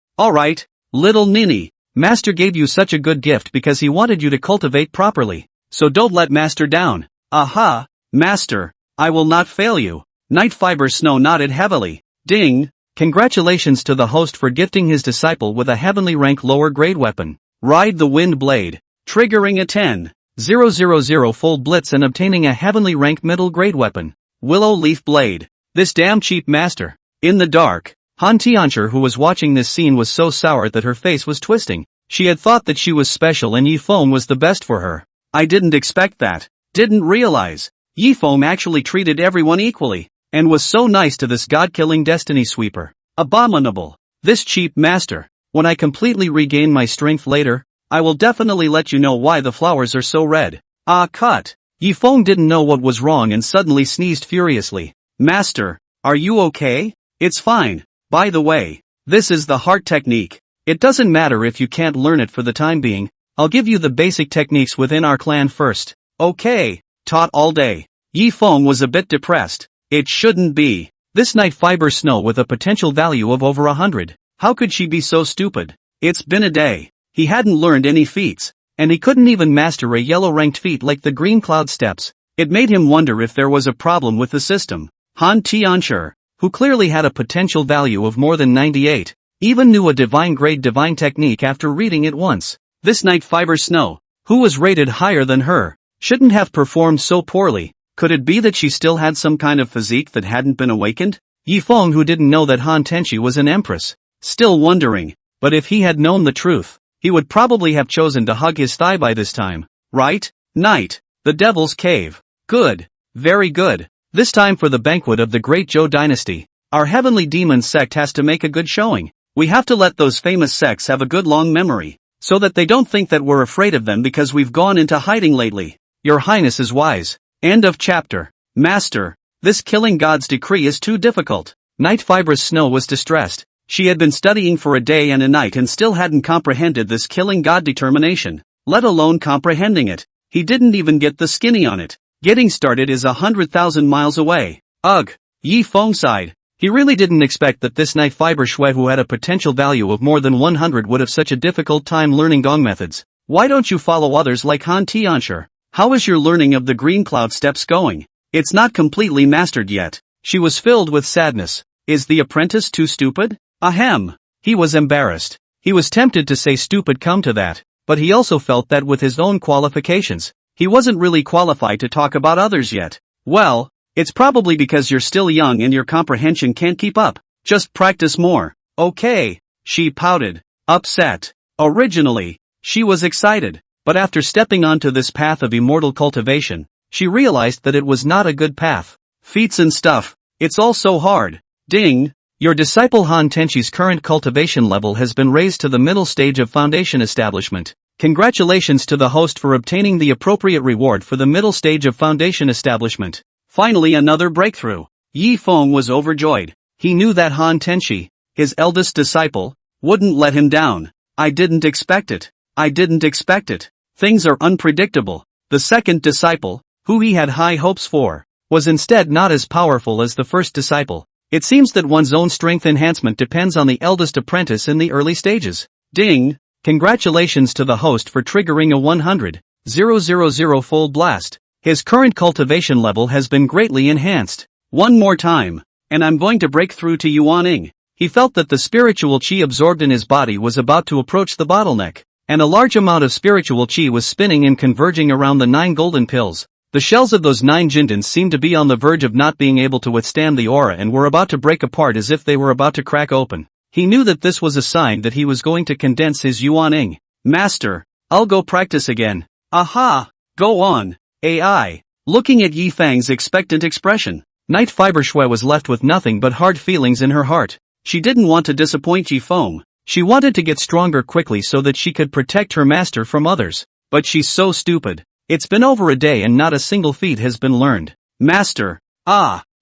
little ninny. Master gave you such a good gift because he wanted you to cultivate properly. So don't let Master down. Aha, Master, I will not fail you. Night Fiber Snow nodded heavily. Ding! Congratulations to the host for gifting his disciple with a heavenly rank lower grade weapon. Ride the Wind Blade, triggering a 10,000 blitz and obtaining a heavenly rank middle grade weapon. Willow Leaf Blade. This damn cheap master. In the dark, Han Tianshi, who was watching this scene, was so sour that her face was twisting. She had thought that she was special and Yi Feng was the best for her. I didn't expect that. Didn't realize. Yi Feng actually treated everyone equally, and was so nice to this god-killing destiny sweeper. Abominable. This cheap master. When I completely regain my strength later, I will definitely let you know why the flowers are so red. Ah, cut. Yi Feng didn't know what was wrong and suddenly sneezed furiously. Master, are you okay? It's fine. By the way, this is the heart technique. It doesn't matter if you can't learn it for the time being. I'll give you the basic techniques within our clan first. Okay. Taught all day. Yi Feng was a bit depressed. It shouldn't be. This Night Fiber Snow with a potential value of over 100. How could she be so stupid? It's been a day. He hadn't learned any feats, and he couldn't even master a yellow ranked feat like the Green Cloud Steps. It made him wonder if there was a problem with the system. Han Tianshi, who clearly had a potential value of more than 98, even knew a divine grade divine technique after reading it once. This Night Fiber Snow, who was rated higher than her, shouldn't have performed so poorly. Could it be that she still had some kind of physique that hadn't been awakened? Yi Feng, who didn't know that Han Tenshi was an empress, still wondering. But if he had known the truth, he would probably have chosen to hug his thigh by this time. Right? Night. The Devil's Cave. Good. Very good. This time for the banquet of the great Zhou dynasty. Our heavenly demon sect has to make a good showing. We have to let those famous sects have a good long memory, so that they don't think that we're afraid of them because we've gone into hiding lately. Your Highness is wise. End of chapter. Master, this killing god's decree is too difficult. Night Fibrous Snow was distressed. She had been studying for a day and a night and still hadn't comprehended this killing god determination, let alone comprehending it. He didn't even get the skinny on it. Getting started is 100,000 miles away. Ugh. Yi Feng sighed. He really didn't expect that this Night Fiber Shui who had a potential value of more than 100 would have such a difficult time learning gong methods. Why don't you follow others like Han Tianshi? How is your learning of the green cloud steps going? It's not completely mastered yet. She was filled with sadness. Is the apprentice too stupid? Ahem. He was embarrassed. He was tempted to say stupid come to that, but he also felt that with his own qualifications, he wasn't really qualified to talk about others yet. Well, it's probably because you're still young and your comprehension can't keep up. Just practice more. Okay. She pouted. Upset. Originally, she was excited, but after stepping onto this path of immortal cultivation, she realized that it was not a good path. Feats and stuff. It's all so hard. Ding. Your disciple Han Tenchi's current cultivation level has been raised to the middle stage of foundation establishment. Congratulations to the host for obtaining the appropriate reward for the middle stage of foundation establishment. Finally another breakthrough. Yi Feng was overjoyed. He knew that Han Tenchi, his eldest disciple, wouldn't let him down. I didn't expect it. I didn't expect it. Things are unpredictable. The second disciple, who he had high hopes for, was instead not as powerful as the first disciple. It seems that one's own strength enhancement depends on the eldest apprentice in the early stages. Ding! Congratulations to the host for triggering a 100,000 fold blast. His current cultivation level has been greatly enhanced. One more time, and I'm going to break through to Yuaning. He felt that the spiritual qi absorbed in his body was about to approach the bottleneck, and a large amount of spiritual qi was spinning and converging around the 9 golden pills. The shells of those 9 jindans seemed to be on the verge of not being able to withstand the aura and were about to break apart as if they were about to crack open. He knew that this was a sign that he was going to condense his Yuaning. Master, I'll go practice again. Aha! Go on. AI. Looking at Yi Feng's expectant expression, Night Fiber Shui was left with nothing but hard feelings in her heart. She didn't want to disappoint Yi Feng. She wanted to get stronger quickly so that she could protect her master from others. But she's so stupid. It's been over a day and not a single feat has been learned. Master.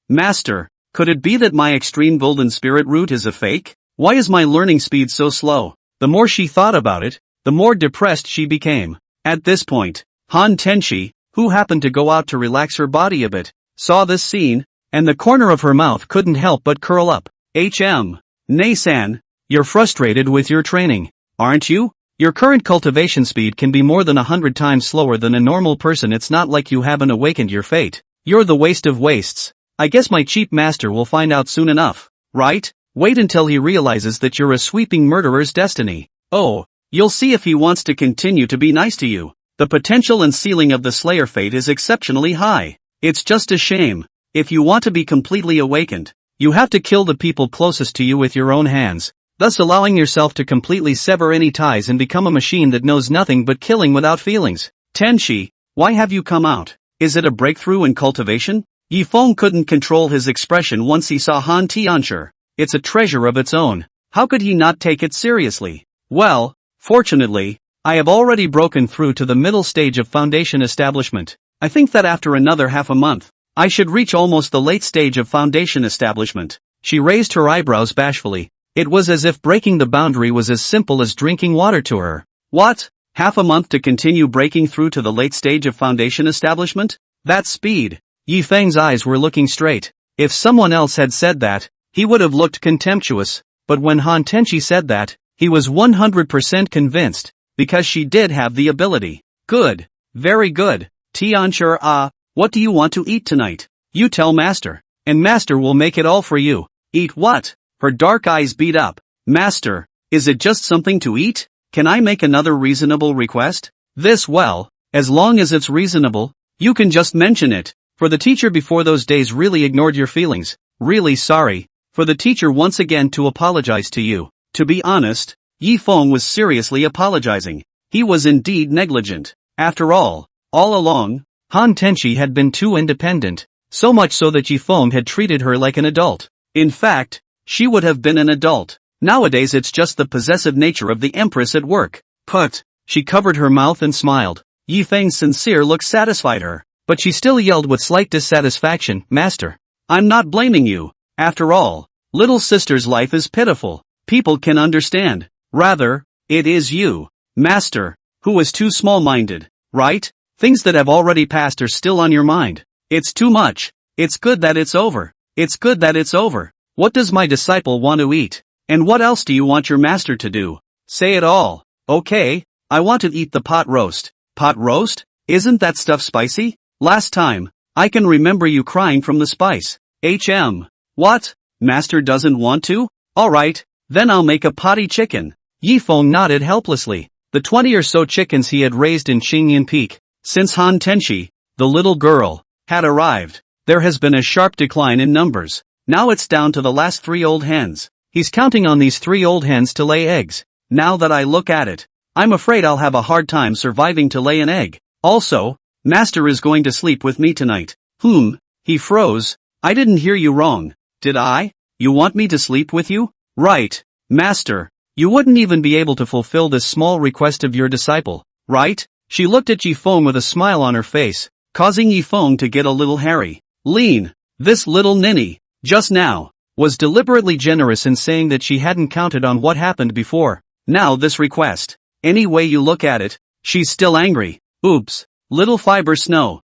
Master, could it be that my extreme golden spirit root is a fake? Why is my learning speed so slow? The more she thought about it, the more depressed she became. At this point, Han Tenchi, who happened to go out to relax her body a bit, saw this scene, and the corner of her mouth couldn't help but curl up. Nei-san, you're frustrated with your training, aren't you? Your current cultivation speed can be more than 100 times slower than a normal person. It's not like you haven't awakened your fate. You're the waste of wastes. I guess my cheap master will find out soon enough, right? Wait until he realizes that you're a sweeping murderer's destiny. Oh, you'll see if he wants to continue to be nice to you. The potential and ceiling of the Slayer fate is exceptionally high. It's just a shame. If you want to be completely awakened, you have to kill the people closest to you with your own hands, thus allowing yourself to completely sever any ties and become a machine that knows nothing but killing without feelings. Tenchi, why have you come out? Is it a breakthrough in cultivation? Yi Feng couldn't control his expression once he saw Han Tianshi. It's a treasure of its own. How could he not take it seriously? Well, fortunately, I have already broken through to the middle stage of foundation establishment. I think that after another half a month, I should reach almost the late stage of foundation establishment. She raised her eyebrows bashfully. It was as if breaking the boundary was as simple as drinking water to her. What? Half a month to continue breaking through to the late stage of foundation establishment? That speed. Yi Feng's eyes were looking straight. If someone else had said that, he would have looked contemptuous, but when Han Tenchi said that, he was 100% convinced, because she did have the ability. Good. Very good. Tianshi, what do you want to eat tonight? You tell Master, and Master will make it all for you. Eat what? Her dark eyes beat up. Master, is it just something to eat? Can I make another reasonable request? This, well, as long as it's reasonable, you can just mention it. For the teacher before those days really ignored your feelings. Really sorry. For the teacher once again to apologize to you. To be honest, Yi Feng was seriously apologizing. He was indeed negligent. After all along, Han Tenchi had been too independent, so much so that Yi Feng had treated her like an adult. In fact, she would have been an adult. Nowadays it's just the possessive nature of the Empress at work. Put. She covered her mouth and smiled. Yi Feng's sincere look satisfied her, but she still yelled with slight dissatisfaction, "Master, I'm not blaming you. After all, little sister's life is pitiful. People can understand. Rather, it is you, Master, who is too small-minded, right? Things that have already passed are still on your mind. It's too much. It's good that it's over. It's good that it's over. What does my disciple want to eat? And what else do you want your master to do? Say it all." "Okay, I want to eat the pot roast." "Pot roast? Isn't that stuff spicy? Last time, I can remember you crying from the spice." What? Master doesn't want to? Alright, then I'll make a potty chicken." Yi Feng nodded helplessly. The 20 or so chickens he had raised in Qingyan Peak, since Han Tenchi, the little girl, had arrived, there has been a sharp decline in numbers. Now it's down to the last 3 old hens. He's counting on these 3 old hens to lay eggs. Now that I look at it, I'm afraid I'll have a hard time surviving to lay an egg. Also, Master is going to sleep with me tonight. He froze. I didn't hear you wrong, did I? You want me to sleep with you? Right, Master. You wouldn't even be able to fulfill this small request of your disciple, right? She looked at Yi Feng with a smile on her face, causing Yi Feng to get a little hairy. Lean, this little ninny, just now, was deliberately generous in saying that she hadn't counted on what happened before. Now this request. Any way you look at it, she's still angry. Oops, little fiber snow,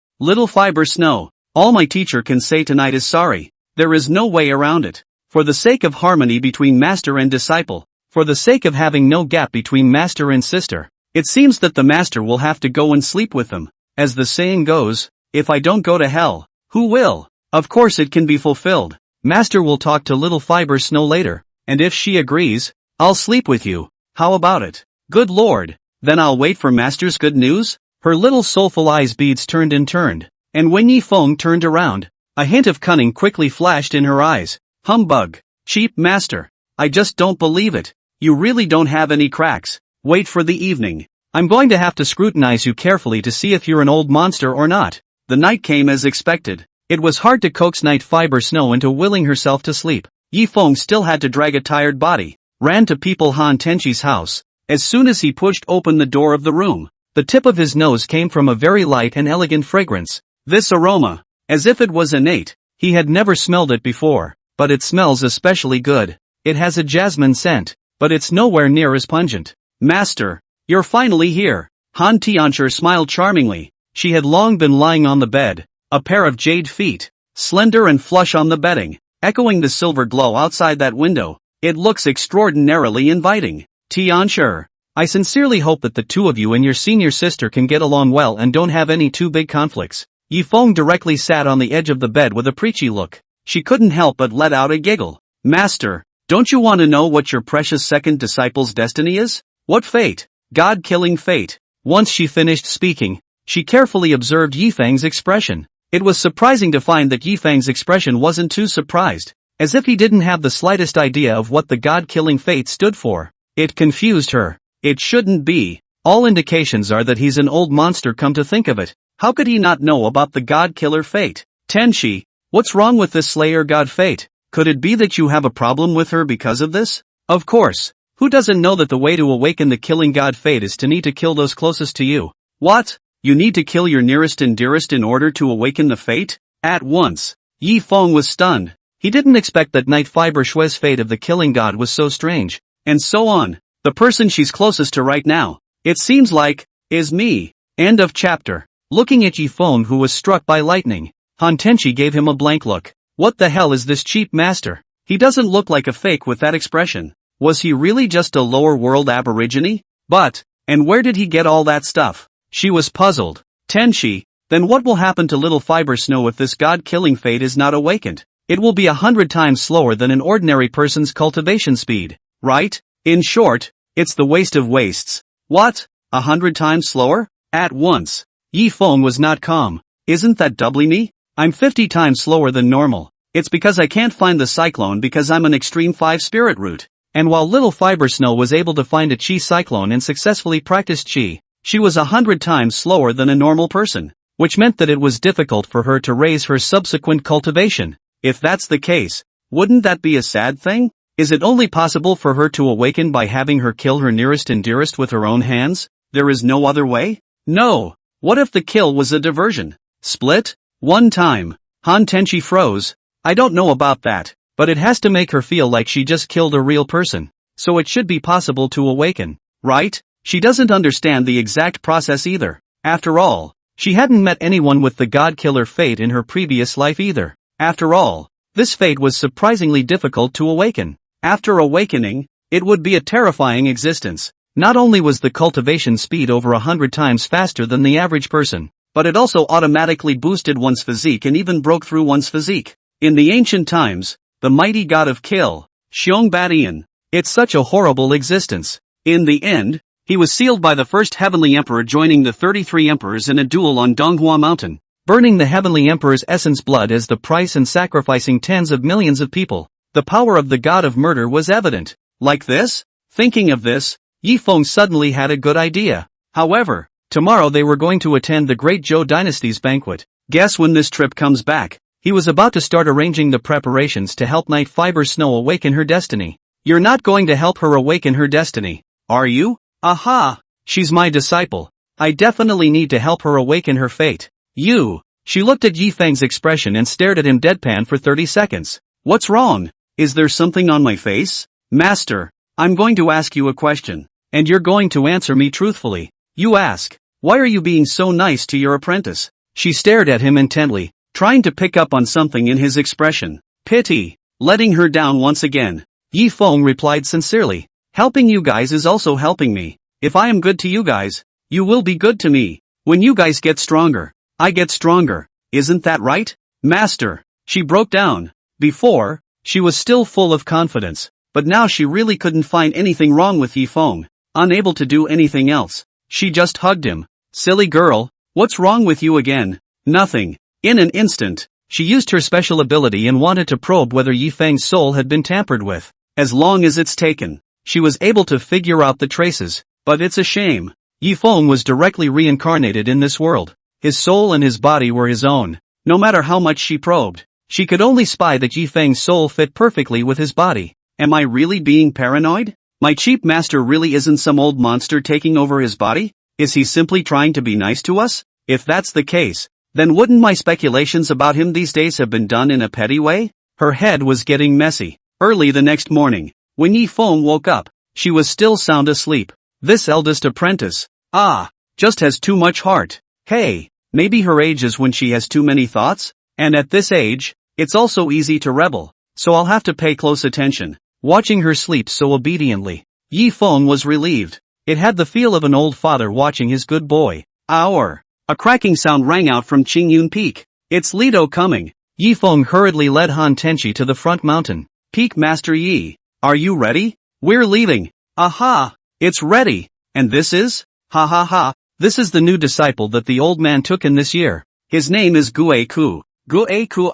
all my teacher can say tonight is sorry. There is no way around it. For the sake of harmony between master and disciple, for the sake of having no gap between master and sister, it seems that the master will have to go and sleep with them. As the saying goes, if I don't go to hell, who will? Of course it can be fulfilled. Master will talk to little fiber snow later, and if she agrees, I'll sleep with you. How about it? Good Lord, then I'll wait for master's good news? Her little soulful eyes beads turned, and when Yi Feng turned around, a hint of cunning quickly flashed in her eyes. Humbug. Cheap master. I just don't believe it. You really don't have any cracks. Wait for the evening. I'm going to have to scrutinize you carefully to see if you're an old monster or not. The night came as expected. It was hard to coax Night Fiber Snow into willing herself to sleep. Yi Feng still had to drag a tired body, ran to people Han Tenchi's house. As soon as he pushed open the door of the room, the tip of his nose came from a very light and elegant fragrance. This aroma, as if it was innate, he had never smelled it before, but it smells especially good. It has a jasmine scent, but it's nowhere near as pungent. Master, you're finally here. Han Tiancher smiled charmingly. She had long been lying on the bed, a pair of jade feet, slender and flush on the bedding, echoing the silver glow outside that window. It looks extraordinarily inviting. Tiancher, I sincerely hope that the two of you and your senior sister can get along well and don't have any too big conflicts. Yi Feng directly sat on the edge of the bed with a preachy look. She couldn't help but let out a giggle. Master, don't you want to know what your precious second disciple's destiny is? What fate? God-killing fate. Once she finished speaking, she carefully observed Yi Feng's expression. It was surprising to find that Yi Feng's expression wasn't too surprised, as if he didn't have the slightest idea of what the God-killing fate stood for. It confused her. It shouldn't be. All indications are that he's an old monster, come to think of it. How could he not know about the God-killer fate? Tenchi, what's wrong with this Slayer God fate? Could it be that you have a problem with her because of this? Of course. Who doesn't know that the way to awaken the killing God fate is to need to kill those closest to you? What? You need to kill your nearest and dearest in order to awaken the fate? At once. Yi Feng was stunned. He didn't expect that Night Fiber Shui's fate of the killing god was so strange. And so on. The person she's closest to right now, it seems like, is me. End of chapter. Looking at Yi Feng, who was struck by lightning, Han Tenchi gave him a blank look. What the hell is this cheap master? He doesn't look like a fake with that expression. Was he really just a lower world aborigine? And where did he get all that stuff? She was puzzled. Tenchi, then what will happen to little Fiber Snow if this god-killing fate is not awakened? It will be 100 times slower than an ordinary person's cultivation speed, right? In short, it's the waste of wastes. What? 100 times slower? At once. Yi Feng was not calm. Isn't that doubly me? I'm 50 times slower than normal. It's because I can't find the cyclone because I'm an extreme 5 spirit root. And while little Fiber Snow was able to find a chi cyclone and successfully practiced chi, she was 100 times slower than a normal person, which meant that it was difficult for her to raise her subsequent cultivation. If that's the case, wouldn't that be a sad thing? Is it only possible for her to awaken by having her kill her nearest and dearest with her own hands? There is no other way? No. What if the kill was a diversion? Split? One time. Han Tenchi froze. I don't know about that, but it has to make her feel like she just killed a real person. So it should be possible to awaken, right? She doesn't understand the exact process either. After all, she hadn't met anyone with the God-Killer fate in her previous life either. After all, this fate was surprisingly difficult to awaken. After awakening, it would be a terrifying existence. Not only was the cultivation speed over 100 times faster than the average person, but it also automatically boosted one's physique and even broke through one's physique. In the ancient times, the mighty god of kill, Xiong Badian. It's such a horrible existence. In the end, he was sealed by the first heavenly emperor joining the 33 emperors in a duel on Donghua Mountain, burning the heavenly emperor's essence blood as the price and sacrificing tens of millions of people. The power of the god of murder was evident. Like this? Thinking of this, Yi Feng suddenly had a good idea. However, tomorrow they were going to attend the Great Zhou Dynasty's banquet. Guess when this trip comes back? He was about to start arranging the preparations to help Night Fiber Snow awaken her destiny. You're not going to help her awaken her destiny, are you? Aha! She's my disciple. I definitely need to help her awaken her fate. You! She looked at Yi Feng's expression and stared at him deadpan for 30 seconds. What's wrong? Is there something on my face? Master, I'm going to ask you a question, and you're going to answer me truthfully. You ask, why are you being so nice to your apprentice? She stared at him intently, trying to pick up on something in his expression. Pity. Letting her down once again. Yi Feng replied sincerely. Helping you guys is also helping me. If I am good to you guys, you will be good to me. When you guys get stronger, I get stronger. Isn't that right? Master. She broke down. Before, she was still full of confidence, but now she really couldn't find anything wrong with Yi Feng. Unable to do anything else, she just hugged him. Silly girl, what's wrong with you again? Nothing. In an instant, she used her special ability and wanted to probe whether Yi Feng's soul had been tampered with. As long as it's taken, she was able to figure out the traces, but it's a shame. Yi Feng was directly reincarnated in this world. His soul and his body were his own. No matter how much she probed, she could only spy that Yi Feng's soul fit perfectly with his body. Am I really being paranoid? My cheap master really isn't some old monster taking over his body? Is he simply trying to be nice to us? If that's the case, then wouldn't my speculations about him these days have been done in a petty way? Her head was getting messy. Early the next morning, when Yi Feng woke up, she was still sound asleep. This eldest apprentice, just has too much heart. Hey, maybe her age is when she has too many thoughts? And at this age, it's also easy to rebel. So I'll have to pay close attention. Watching her sleep so obediently, Yi Feng was relieved. It had the feel of an old father watching his good boy. Hour. A cracking sound rang out from Qingyun Peak. It's Lido coming. Yi Feng hurriedly led Han Tenchi to the front mountain. Peak Master Yi, are you ready? We're leaving. Aha! It's ready. And this is? Ha ha ha. This is the new disciple that the old man took in this year. His name is Gue Ku. Gue Ku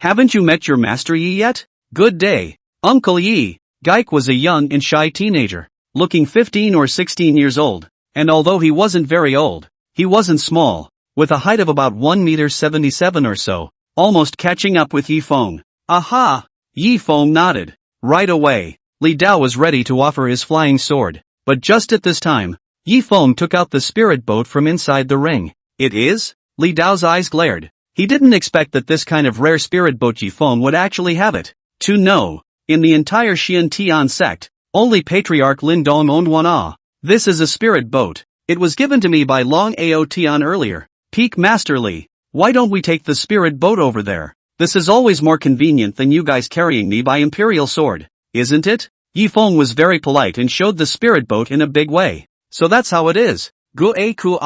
haven't you met your Master Yi yet? Good day. Uncle Yi. Geik was a young and shy teenager, looking 15 or 16 years old, and although he wasn't very old, he wasn't small, with a height of about 1.77 meters or so, almost catching up with Yi Feng. Aha! Yi Feng nodded. Right away, Li Dao was ready to offer his flying sword, but just at this time, Yi Feng took out the spirit boat from inside the ring. It is? Li Dao's eyes glared. He didn't expect that this kind of rare spirit boat Yi Feng would actually have it. To know, in the entire Xian Tian sect, only Patriarch Lin Dong owned one. This is a spirit boat. It was given to me by Long Ao Tian earlier. Peak Master Li, why don't we take the spirit boat over there? This is always more convenient than you guys carrying me by imperial sword, isn't it? Yi Feng was very polite and showed the spirit boat in a big way. So that's how it is. Gue Ku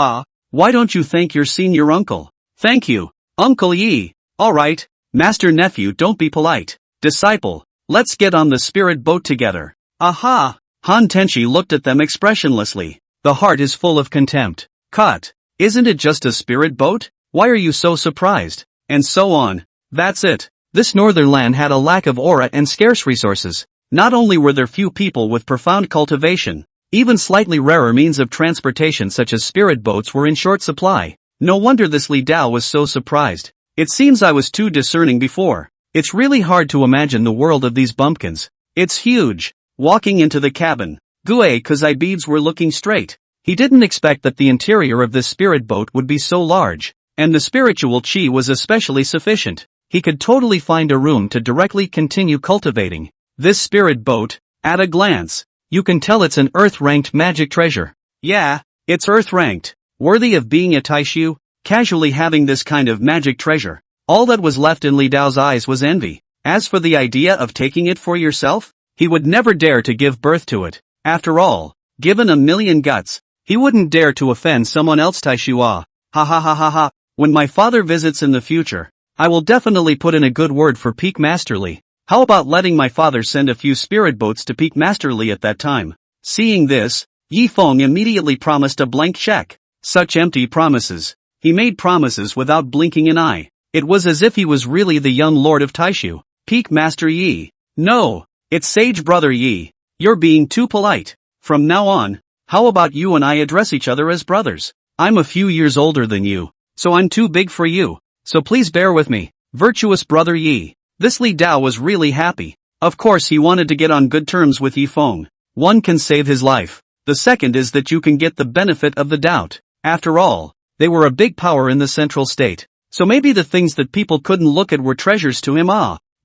why don't you thank your senior uncle? Thank you, Uncle Yi. Alright, Master Nephew, don't be polite. Disciple, let's get on the spirit boat together. Aha! Han Tenchi looked at them expressionlessly. The heart is full of contempt. Cut. Isn't it just a spirit boat? Why are you so surprised? And so on. That's it. This northern land had a lack of aura and scarce resources. Not only were there few people with profound cultivation, even slightly rarer means of transportation such as spirit boats were in short supply. No wonder this Li Dao was so surprised. It seems I was too discerning before. It's really hard to imagine the world of these bumpkins. It's huge. Walking into the cabin, Gue Kazai were looking straight. He didn't expect that the interior of this spirit boat would be so large, and the spiritual chi was especially sufficient. He could totally find a room to directly continue cultivating. This spirit boat, at a glance, you can tell it's an Earth-ranked magic treasure. Yeah, it's Earth-ranked. Worthy of being a Taishu, casually having this kind of magic treasure. All that was left in Li Dao's eyes was envy. As for the idea of taking it for yourself, he would never dare to give birth to it. After all, given a million guts, he wouldn't dare to offend someone else. Taishu ha ha ha ha ha. When my father visits in the future, I will definitely put in a good word for Peak Master Li. How about letting my father send a few spirit boats to Peak Master Li at that time? Seeing this, Yi Feng immediately promised a blank check. Such empty promises. He made promises without blinking an eye. It was as if he was really the young lord of Taishu. Peak Master Yi. No, it's Sage Brother Yi. You're being too polite. From now on, how about you and I address each other as brothers? I'm a few years older than you, so I'm too big for you. So please bear with me. Virtuous Brother Yi. This Li Dao was really happy. Of course he wanted to get on good terms with Yi Feng. One can save his life. The second is that you can get the benefit of the doubt. After all, they were a big power in the central state. So maybe the things that people couldn't look at were treasures to him.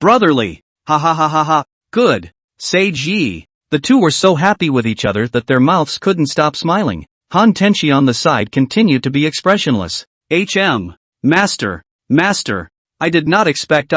Brotherly. Ha ha ha ha ha. Good. Sage Yi. The two were so happy with each other that their mouths couldn't stop smiling. Han Tenchi on the side continued to be expressionless. Master. I did not expect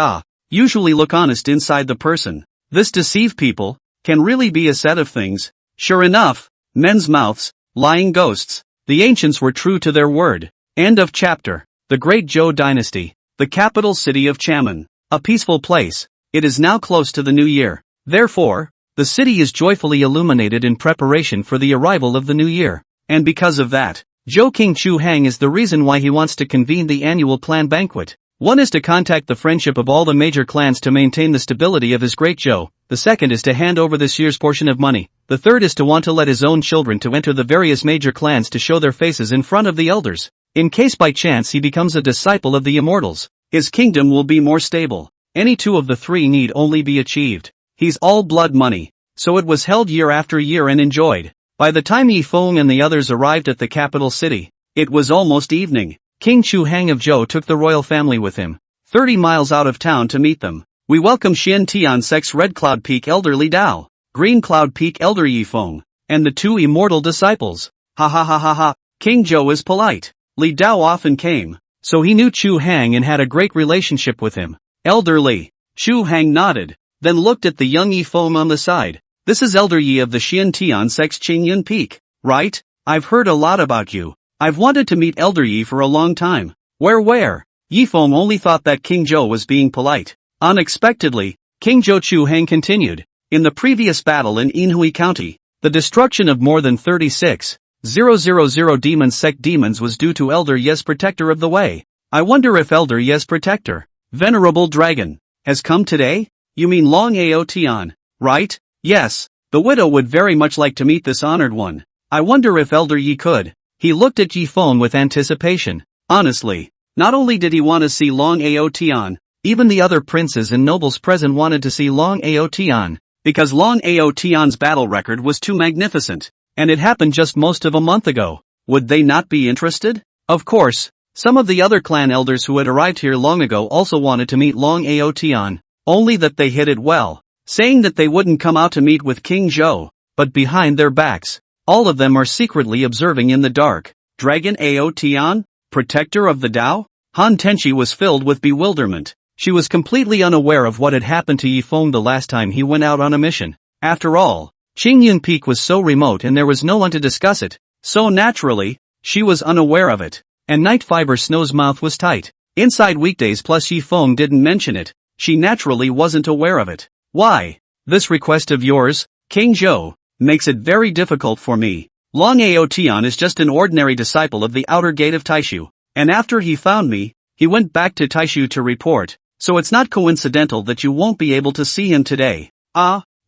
usually look honest inside the person. This deceive people, can really be a set of things. Sure enough, men's mouths, lying ghosts. The ancients were true to their word. End of chapter. The Great Zhou Dynasty. The capital city of Chaman. A peaceful place. It is now close to the new year. Therefore, the city is joyfully illuminated in preparation for the arrival of the new year. And because of that, Zhou King Chu Hang is the reason why he wants to convene the annual clan banquet. One is to contact the friendship of all the major clans to maintain the stability of his great Zhou. The second is to hand over this year's portion of money. The third is to want to let his own children to enter the various major clans to show their faces in front of the elders. In case by chance he becomes a disciple of the immortals, his kingdom will be more stable. Any two of the three need only be achieved. He's all blood money. So it was held year after year and enjoyed. By the time Yi Feng and the others arrived at the capital city, it was almost evening. King Chu Hang of Zhou took the royal family with him, 30 miles out of town to meet them. We welcome Xian Tian Sec's Red Cloud Peak Elder Li Dao, Green Cloud Peak Elder Yi Feng, and the two immortal disciples. Ha ha ha ha ha. King Zhou is polite. Li Dao often came, so he knew Chu Hang and had a great relationship with him. Elder Li. Chu Hang nodded, then looked at the young Yi Feng on the side. This is Elder Yi of the Xian Tian Sec's Qingyun Peak, right? I've heard a lot about you. I've wanted to meet Elder Yi for a long time. Where? Yi Feng only thought that King Zhou was being polite. Unexpectedly, King Zhou Chu Hang continued. In the previous battle in Inhui County, the destruction of more than 36,000 demon sect demons was due to Elder Ye's protector of the way. I wonder if Elder Ye's protector, Venerable Dragon, has come today? You mean Long Ao Tian, right? Yes, the widow would very much like to meet this honored one. I wonder if Elder Yi could. He looked at Yi Feng with anticipation. Honestly, not only did he want to see Long Ao Tian, even the other princes and nobles present wanted to see Long Ao Tian, because Long Ao Tian's battle record was too magnificent, and it happened just most of a month ago. Would they not be interested? Of course, some of the other clan elders who had arrived here long ago also wanted to meet Long Ao Tian, only that they hid it well, saying that they wouldn't come out to meet with King Zhou, but behind their backs, all of them are secretly observing in the dark. Dragon Ao Tian, protector of the Dao? Han Tenchi was filled with bewilderment. She was completely unaware of what had happened to Yi Feng the last time he went out on a mission. After all, Qingyun Peak was so remote and there was no one to discuss it, so naturally, she was unaware of it. And Night Fiber Snow's mouth was tight. Inside weekdays plus Yi Feng didn't mention it, she naturally wasn't aware of it. Why? This request of yours, King Zhou, makes it very difficult for me. Long Ao Tian is just an ordinary disciple of the outer gate of Taishu, and after he found me, he went back to Taishu to report, so it's not coincidental that you won't be able to see him today.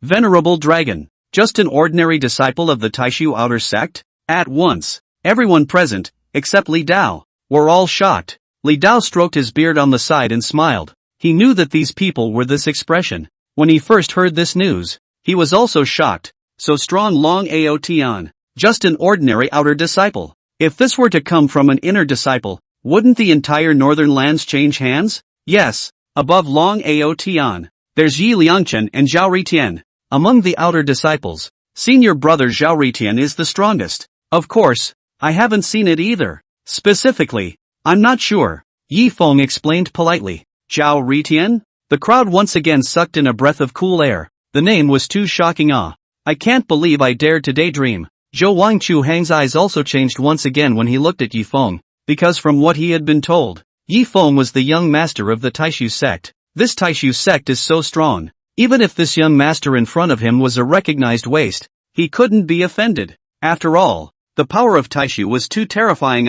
Venerable dragon, just an ordinary disciple of the Taishu outer sect? At once, everyone present, except Li Dao, were all shocked. Li Dao stroked his beard on the side and smiled. He knew that these people were this expression. When he first heard this news, he was also shocked. So strong Long Ao Tian, just an ordinary outer disciple. If this were to come from an inner disciple, wouldn't the entire northern lands change hands? Yes, above Long Ao Tian, there's Yi Liangchen and Zhao Ritian. Among the outer disciples, senior brother Zhao Ritian is the strongest. Of course, I haven't seen it either. Specifically, I'm not sure, Yi Feng explained politely. Zhao Ritian? The crowd once again sucked in a breath of cool air. The name was too shocking. I can't believe I dared to daydream. Zhou Wangchu Hang's eyes also changed once again when he looked at Yi Feng, because from what he had been told, Yi Feng was the young master of the Taishu sect. This Taishu sect is so strong. Even if this young master in front of him was a recognized waste, he couldn't be offended. After all, the power of Taishu was too terrifying.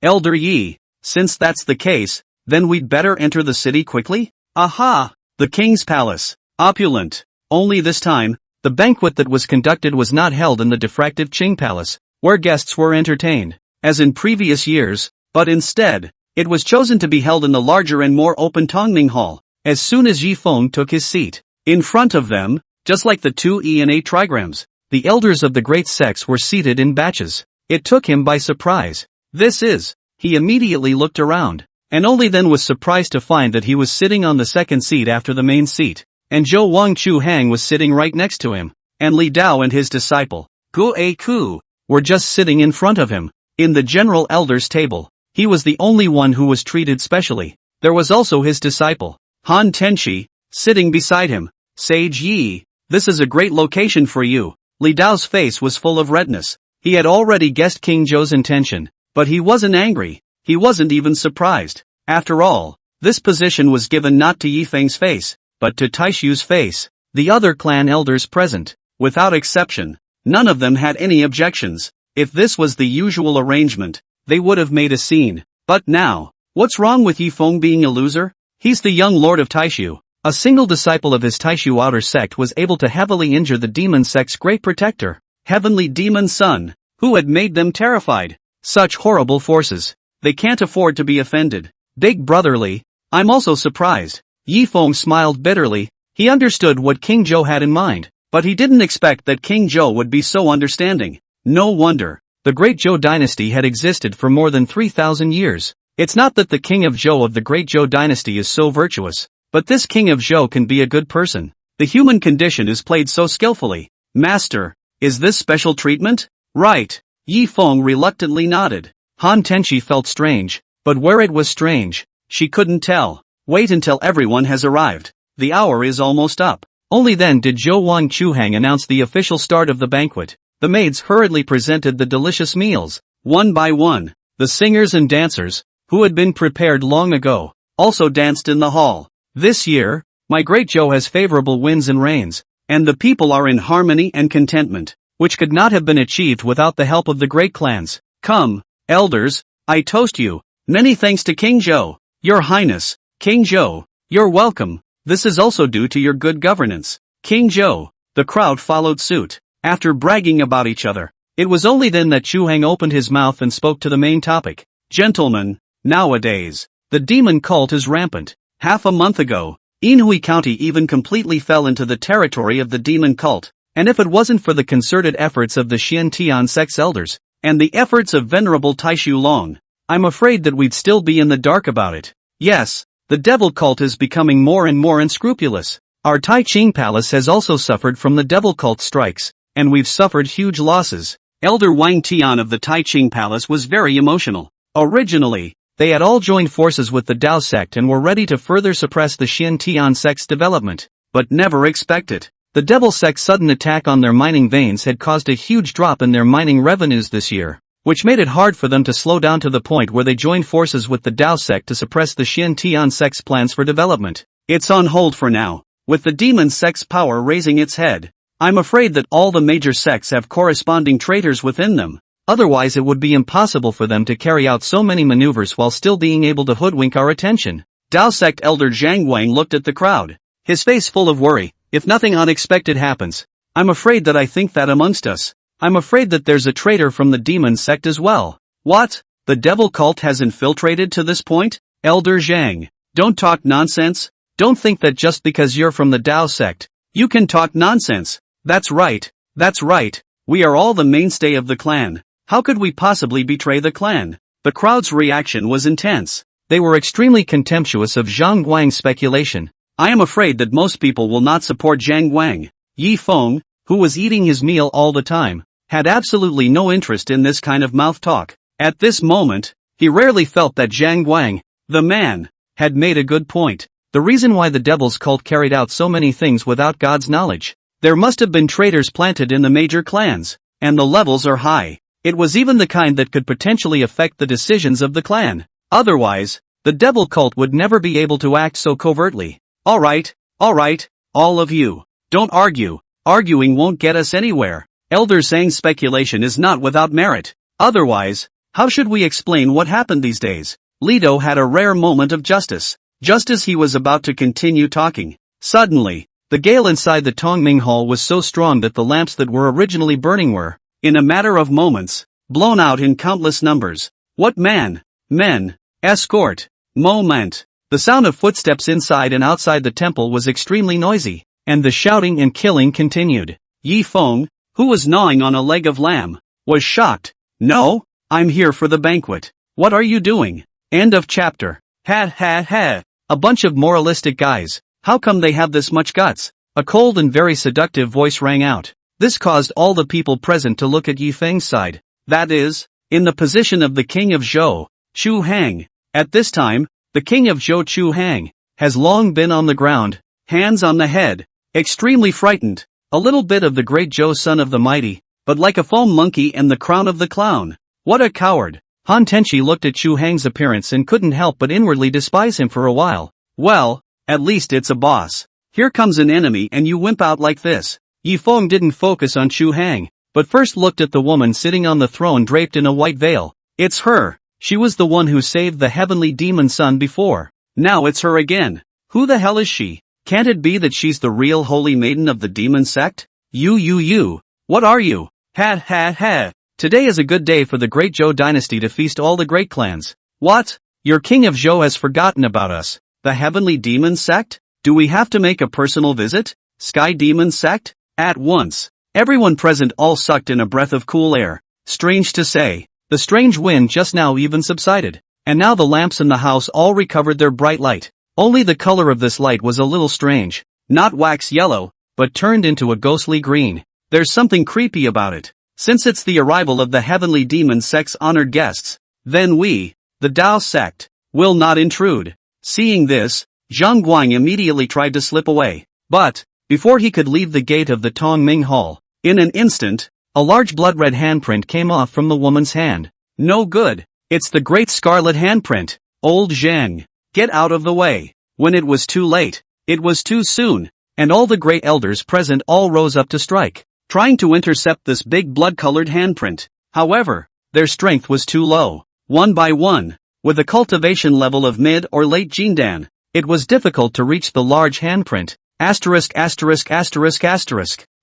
Elder Yi, since that's the case, then we'd better enter the city quickly? Aha! The king's palace. Opulent. Only this time, the banquet that was conducted was not held in the diffractive Qing Palace, where guests were entertained, as in previous years, but instead, it was chosen to be held in the larger and more open Tongming Hall. As soon as Yi Feng took his seat, in front of them, just like the two E and A trigrams, the elders of the great sects were seated in batches. It took him by surprise. He immediately looked around, and only then was surprised to find that he was sitting on the second seat after the main seat. And Zhou Wangchu Hang was sitting right next to him, and Li Dao and his disciple, Gu A Ku, were just sitting in front of him. In the general elders table, he was the only one who was treated specially. There was also his disciple, Han Tenshi, sitting beside him. Sage Yi, this is a great location for you. Li Dao's face was full of redness. He had already guessed King Zhou's intention, but he wasn't angry. He wasn't even surprised. After all, this position was given not to Yi Feng's face, but to Taishu's face. The other clan elders present, without exception, none of them had any objections. If this was the usual arrangement, they would have made a scene. But now, what's wrong with Yi Feng being a loser? He's the young lord of Taishu. A single disciple of his Taishu outer sect was able to heavily injure the demon sect's great protector, Heavenly Demon Sun, who had made them terrified. Such horrible forces. They can't afford to be offended. Big brotherly, I'm also surprised. Yi Feng smiled bitterly. He understood what King Zhou had in mind, but he didn't expect that King Zhou would be so understanding. No wonder. The great Zhou dynasty had existed for more than 3,000 years. It's not that the king of Zhou of the great Zhou dynasty is so virtuous, but this king of Zhou can be a good person. The human condition is played so skillfully. Master, is this special treatment? Right. Yi Feng reluctantly nodded. Han Tenshi felt strange, but where it was strange, she couldn't tell. Wait until everyone has arrived. The hour is almost up. Only then did Zhou Wangchu Hang announce the official start of the banquet. The maids hurriedly presented the delicious meals. One by one, the singers and dancers, who had been prepared long ago, also danced in the hall. This year, my great Zhou has favorable winds and rains, and the people are in harmony and contentment, which could not have been achieved without the help of the great clans. Come, elders, I toast you. Many thanks to King Zhou. Your Highness, King Zhou, you're welcome. This is also due to your good governance. King Zhou. The crowd followed suit. After bragging about each other, it was only then that Chu Hang opened his mouth and spoke to the main topic. Gentlemen, nowadays, the demon cult is rampant. Half a month ago, Inhui County even completely fell into the territory of the demon cult, and if it wasn't for the concerted efforts of the Xiantian sect's elders, and the efforts of Venerable Taishu Long, I'm afraid that we'd still be in the dark about it. Yes, the devil cult is becoming more and more unscrupulous. Our Tai Ching Palace has also suffered from the devil cult strikes, and we've suffered huge losses. Elder Wang Tian of the Tai Ching Palace was very emotional. Originally, they had all joined forces with the Dao sect and were ready to further suppress the Xiantian sect's development, but never expected. The devil sect's sudden attack on their mining veins had caused a huge drop in their mining revenues this year, which made it hard for them to slow down to the point where they joined forces with the Dao sect to suppress the Xiantian sect's plans for development. It's on hold for now, with the demon sect's power raising its head. I'm afraid that all the major sects have corresponding traitors within them, otherwise it would be impossible for them to carry out so many maneuvers while still being able to hoodwink our attention. Dao sect elder Zhang Wang looked at the crowd, his face full of worry. if nothing unexpected happens. I'm afraid that I think that amongst us. I'm afraid that there's a traitor from the demon sect as well. What? The devil cult has infiltrated to this point? Elder Zhang, don't talk nonsense. Don't think that just because you're from the Tao sect, you can talk nonsense. That's right. That's right. We are all the mainstay of the clan. How could we possibly betray the clan? The crowd's reaction was intense. They were extremely contemptuous of Zhang Guang's speculation. I am afraid that most people will not support Zhang Guang. Yi Feng, who was eating his meal all the time, had absolutely no interest in this kind of mouth talk. At this moment, he rarely felt that Zhang Guang, the man, had made a good point. The reason why the devil's cult carried out so many things without God's knowledge. There must have been traitors planted in the major clans, and the levels are high. It was even the kind that could potentially affect the decisions of the clan. Otherwise, the devil cult would never be able to act so covertly. Alright, all of you. Don't argue. Arguing won't get us anywhere. Elder Zhang's speculation is not without merit. Otherwise, how should we explain what happened these days? Lido had a rare moment of justice. Just as he was about to continue talking, suddenly, the gale inside the Tongming Hall was so strong that the lamps that were originally burning were, in a matter of moments, blown out in countless numbers. What men, escort, moment. The sound of footsteps inside and outside the temple was extremely noisy, and the shouting and killing continued. Yi Feng, who was gnawing on a leg of lamb, was shocked. No, I'm here for the banquet. What are you doing? End of chapter. Ha. A bunch of moralistic guys. How come they have this much guts? A cold and very seductive voice rang out. This caused all the people present to look at Yi Feng's side. That is, in the position of the king of Zhou, Chu Hang. At this time, the king of Zhou Chu Hang has long been on the ground, hands on the head, extremely frightened. A little bit of the great Zhou son of the mighty, but like a foam monkey and the crown of the clown. What a coward. Han Tenshi looked at Chu Hang's appearance and couldn't help but inwardly despise him for a while. Well, at least it's a boss. Here comes an enemy and you wimp out like this. Yi Feng didn't focus on Chu Hang, but first looked at the woman sitting on the throne draped in a white veil. It's her. She was the one who saved the heavenly demon son before. Now it's her again. Who the hell is she? Can't it be that she's the real holy maiden of the demon sect? You. What are you? Ha. Today is a good day for the great Zhou dynasty to feast all the great clans. What? Your king of Zhou has forgotten about us. The heavenly demon sect? Do we have to make a personal visit? Sky demon sect? At once. Everyone present all sucked in a breath of cool air. Strange to say, the strange wind just now even subsided, and now the lamps in the house all recovered their bright light. Only the color of this light was a little strange. Not wax yellow, but turned into a ghostly green. There's something creepy about it. Since it's the arrival of the heavenly demon sect's honored guests, then we, the Tao sect, will not intrude. Seeing this, Zhang Guang immediately tried to slip away. But, before he could leave the gate of the Tongming Hall, in an instant, a large blood-red handprint came off from the woman's hand. No good. It's the great scarlet handprint. Old Zhang, get out of the way. When it was too late, it was too soon, and all the great elders present all rose up to strike, trying to intercept this big blood-colored handprint. However, their strength was too low. One by one, with a cultivation level of mid or late Jindan, it was difficult to reach the large handprint. Asterisk.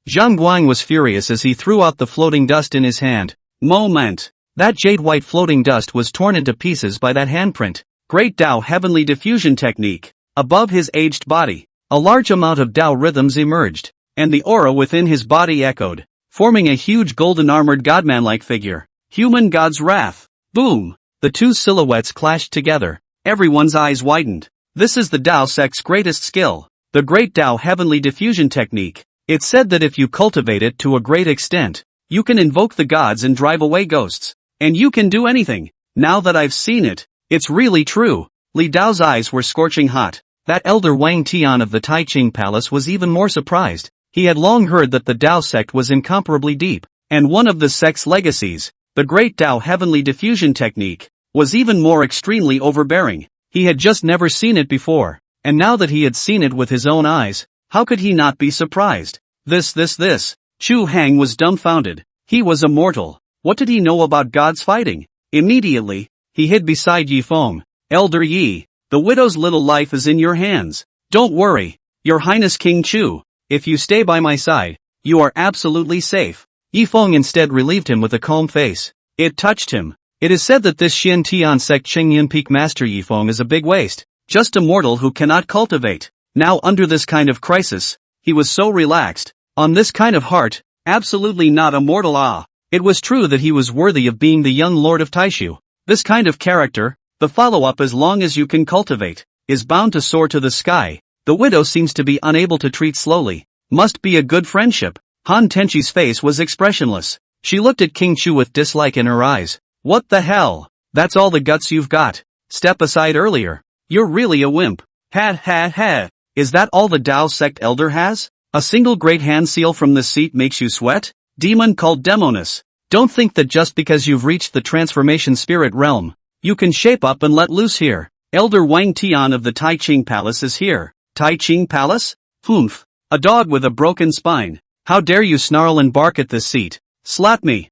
Zhang Guang was furious as he threw out the floating dust in his hand. Moment. That jade-white floating dust was torn into pieces by that handprint. Great Tao heavenly diffusion technique. Above his aged body, a large amount of Tao rhythms emerged, and the aura within his body echoed, forming a huge golden-armored godman-like figure. Human God's Wrath. Boom! The two silhouettes clashed together. Everyone's eyes widened. This is the Tao sect's greatest skill, the Great Tao heavenly diffusion technique. It's said that if you cultivate it to a great extent, you can invoke the gods and drive away ghosts. And you can do anything. Now that I've seen it, it's really true. Li Dao's eyes were scorching hot. That elder Wang Tian of the Taiching Palace was even more surprised. He had long heard that the Tao sect was incomparably deep, and one of the sect's legacies, the Great Tao heavenly diffusion technique, was even more extremely overbearing. He had just never seen it before, and now that he had seen it with his own eyes, how could he not be surprised? This. Chu Hang was dumbfounded. He was a mortal. What did he know about gods fighting? Immediately, he hid beside Yi Feng. Elder Yi, the widow's little life is in your hands. Don't worry, Your Highness King Chu. If you stay by my side, you are absolutely safe. Yifeng instead relieved him with a calm face. It touched him. It is said that this Xin Tian sect Qingyun Peak Master Yifeng is a big waste, just a mortal who cannot cultivate. Now under this kind of crisis, he was so relaxed. On this kind of heart, absolutely not a mortal It was true that he was worthy of being the young lord of Taishu. This kind of character, the follow-up as long as you can cultivate, is bound to soar to the sky. The widow seems to be unable to treat slowly. Must be a good friendship. Han Tenchi's face was expressionless. She looked at King Chu with dislike in her eyes. What the hell? That's all the guts you've got. Step aside earlier. You're really a wimp. Ha. Is that all the Dao sect elder has? A single great hand seal from this seat makes you sweat? Demon called Demoness. Don't think that just because you've reached the transformation spirit realm, you can shape up and let loose here. Elder Wang Tian of the Tai Ching Palace is here. Tai Ching Palace? Humph. A dog with a broken spine. How dare you snarl and bark at this seat? Slap me.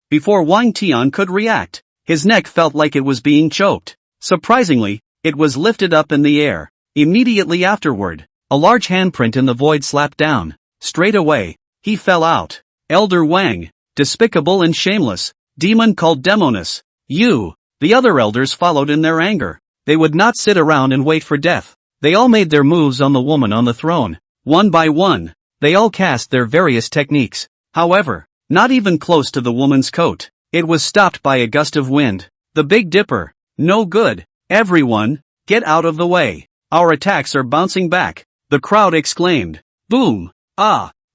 Before Wang Tian could react, his neck felt like it was being choked. Surprisingly, it was lifted up in the air. Immediately afterward, a large handprint in the void slapped down. Straight away, he fell out. Elder Wang, despicable and shameless, demon called Demoness. You. The other elders followed in their anger. They would not sit around and wait for death. They all made their moves on the woman on the throne. One by one, they all cast their various techniques. However, not even close to the woman's coat. It was stopped by a gust of wind. The Big Dipper. No good. Everyone, get out of the way. Our attacks are bouncing back. The crowd exclaimed. Boom.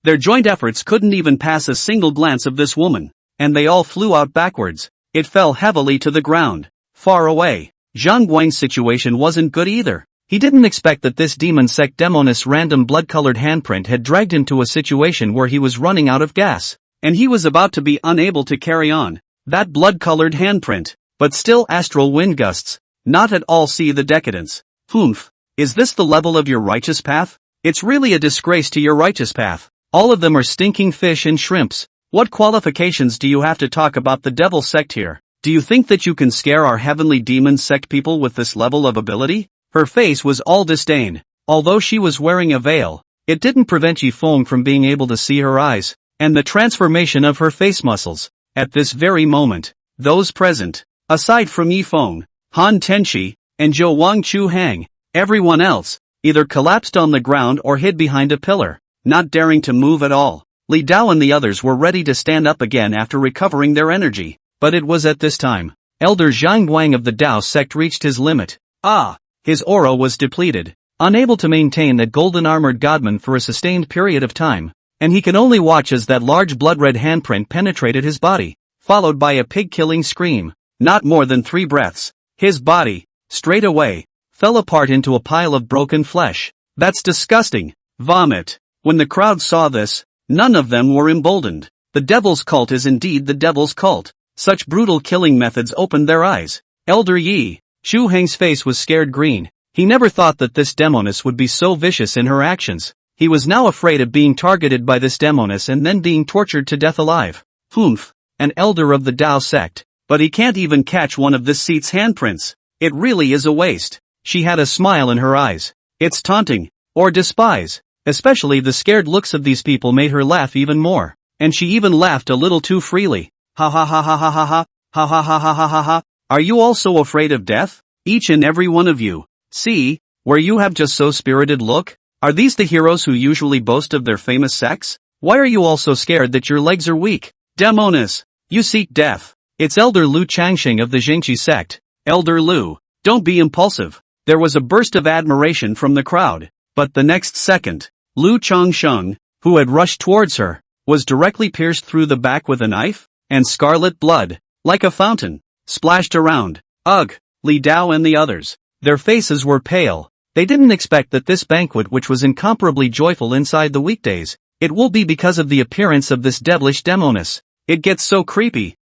Their joint efforts couldn't even pass a single glance of this woman, and they all flew out backwards. It fell heavily to the ground. Far away. Zhang Guang's situation wasn't good either. He didn't expect that this demon sect Demoness random blood-colored handprint had dragged him to a situation where he was running out of gas, and he was about to be unable to carry on. That blood-colored handprint, but still astral wind gusts. Not at all see the decadence. Humph. Is this the level of your righteous path? It's really a disgrace to your righteous path. All of them are stinking fish and shrimps. What qualifications do you have to talk about the devil sect here? Do you think that you can scare our heavenly demon sect people with this level of ability? Her face was all disdain. Although she was wearing a veil, it didn't prevent Yifeng from being able to see her eyes, and the transformation of her face muscles. At this very moment, those present, aside from Yifeng, Han Tenchi, and Zhou Wang Chu Hang, everyone else, either collapsed on the ground or hid behind a pillar, not daring to move at all. Li Dao and the others were ready to stand up again after recovering their energy, but it was at this time, Elder Zhang Guang of the Dao sect reached his limit. His aura was depleted, unable to maintain that golden armored godman for a sustained period of time, and he could only watch as that large blood-red handprint penetrated his body, followed by a pig-killing scream. Not more than 3 breaths, his body, straight away, fell apart into a pile of broken flesh. That's disgusting. Vomit. When the crowd saw this, none of them were emboldened. The devil's cult is indeed the devil's cult. Such brutal killing methods opened their eyes. Elder Yi, Shu Heng's face was scared green. He never thought that this Demoness would be so vicious in her actions. He was now afraid of being targeted by this Demoness and then being tortured to death alive. Humph, an elder of the Dao sect, but he can't even catch one of this seat's handprints. It really is a waste. She had a smile in her eyes. It's taunting, or despise. Especially the scared looks of these people made her laugh even more, and she even laughed a little too freely. Ha ha ha ha ha ha ha, ha ha ha ha ha ha ha. Are you all so afraid of death? Each and every one of you. See, where you have just so spirited look? Are these the heroes who usually boast of their famous sex? Why are you all so scared that your legs are weak? Demoness, you seek death. It's Elder Lu Changxing of the Jingqi sect. Elder Lu, don't be impulsive. There was a burst of admiration from the crowd, but the next second, Lu Changsheng, who had rushed towards her, was directly pierced through the back with a knife, and scarlet blood, like a fountain, splashed around. Ugh, Li Dao and the others. Their faces were pale. They didn't expect that this banquet, which was incomparably joyful inside the weekdays, it will be because of the appearance of this devilish Demoness. It gets so creepy.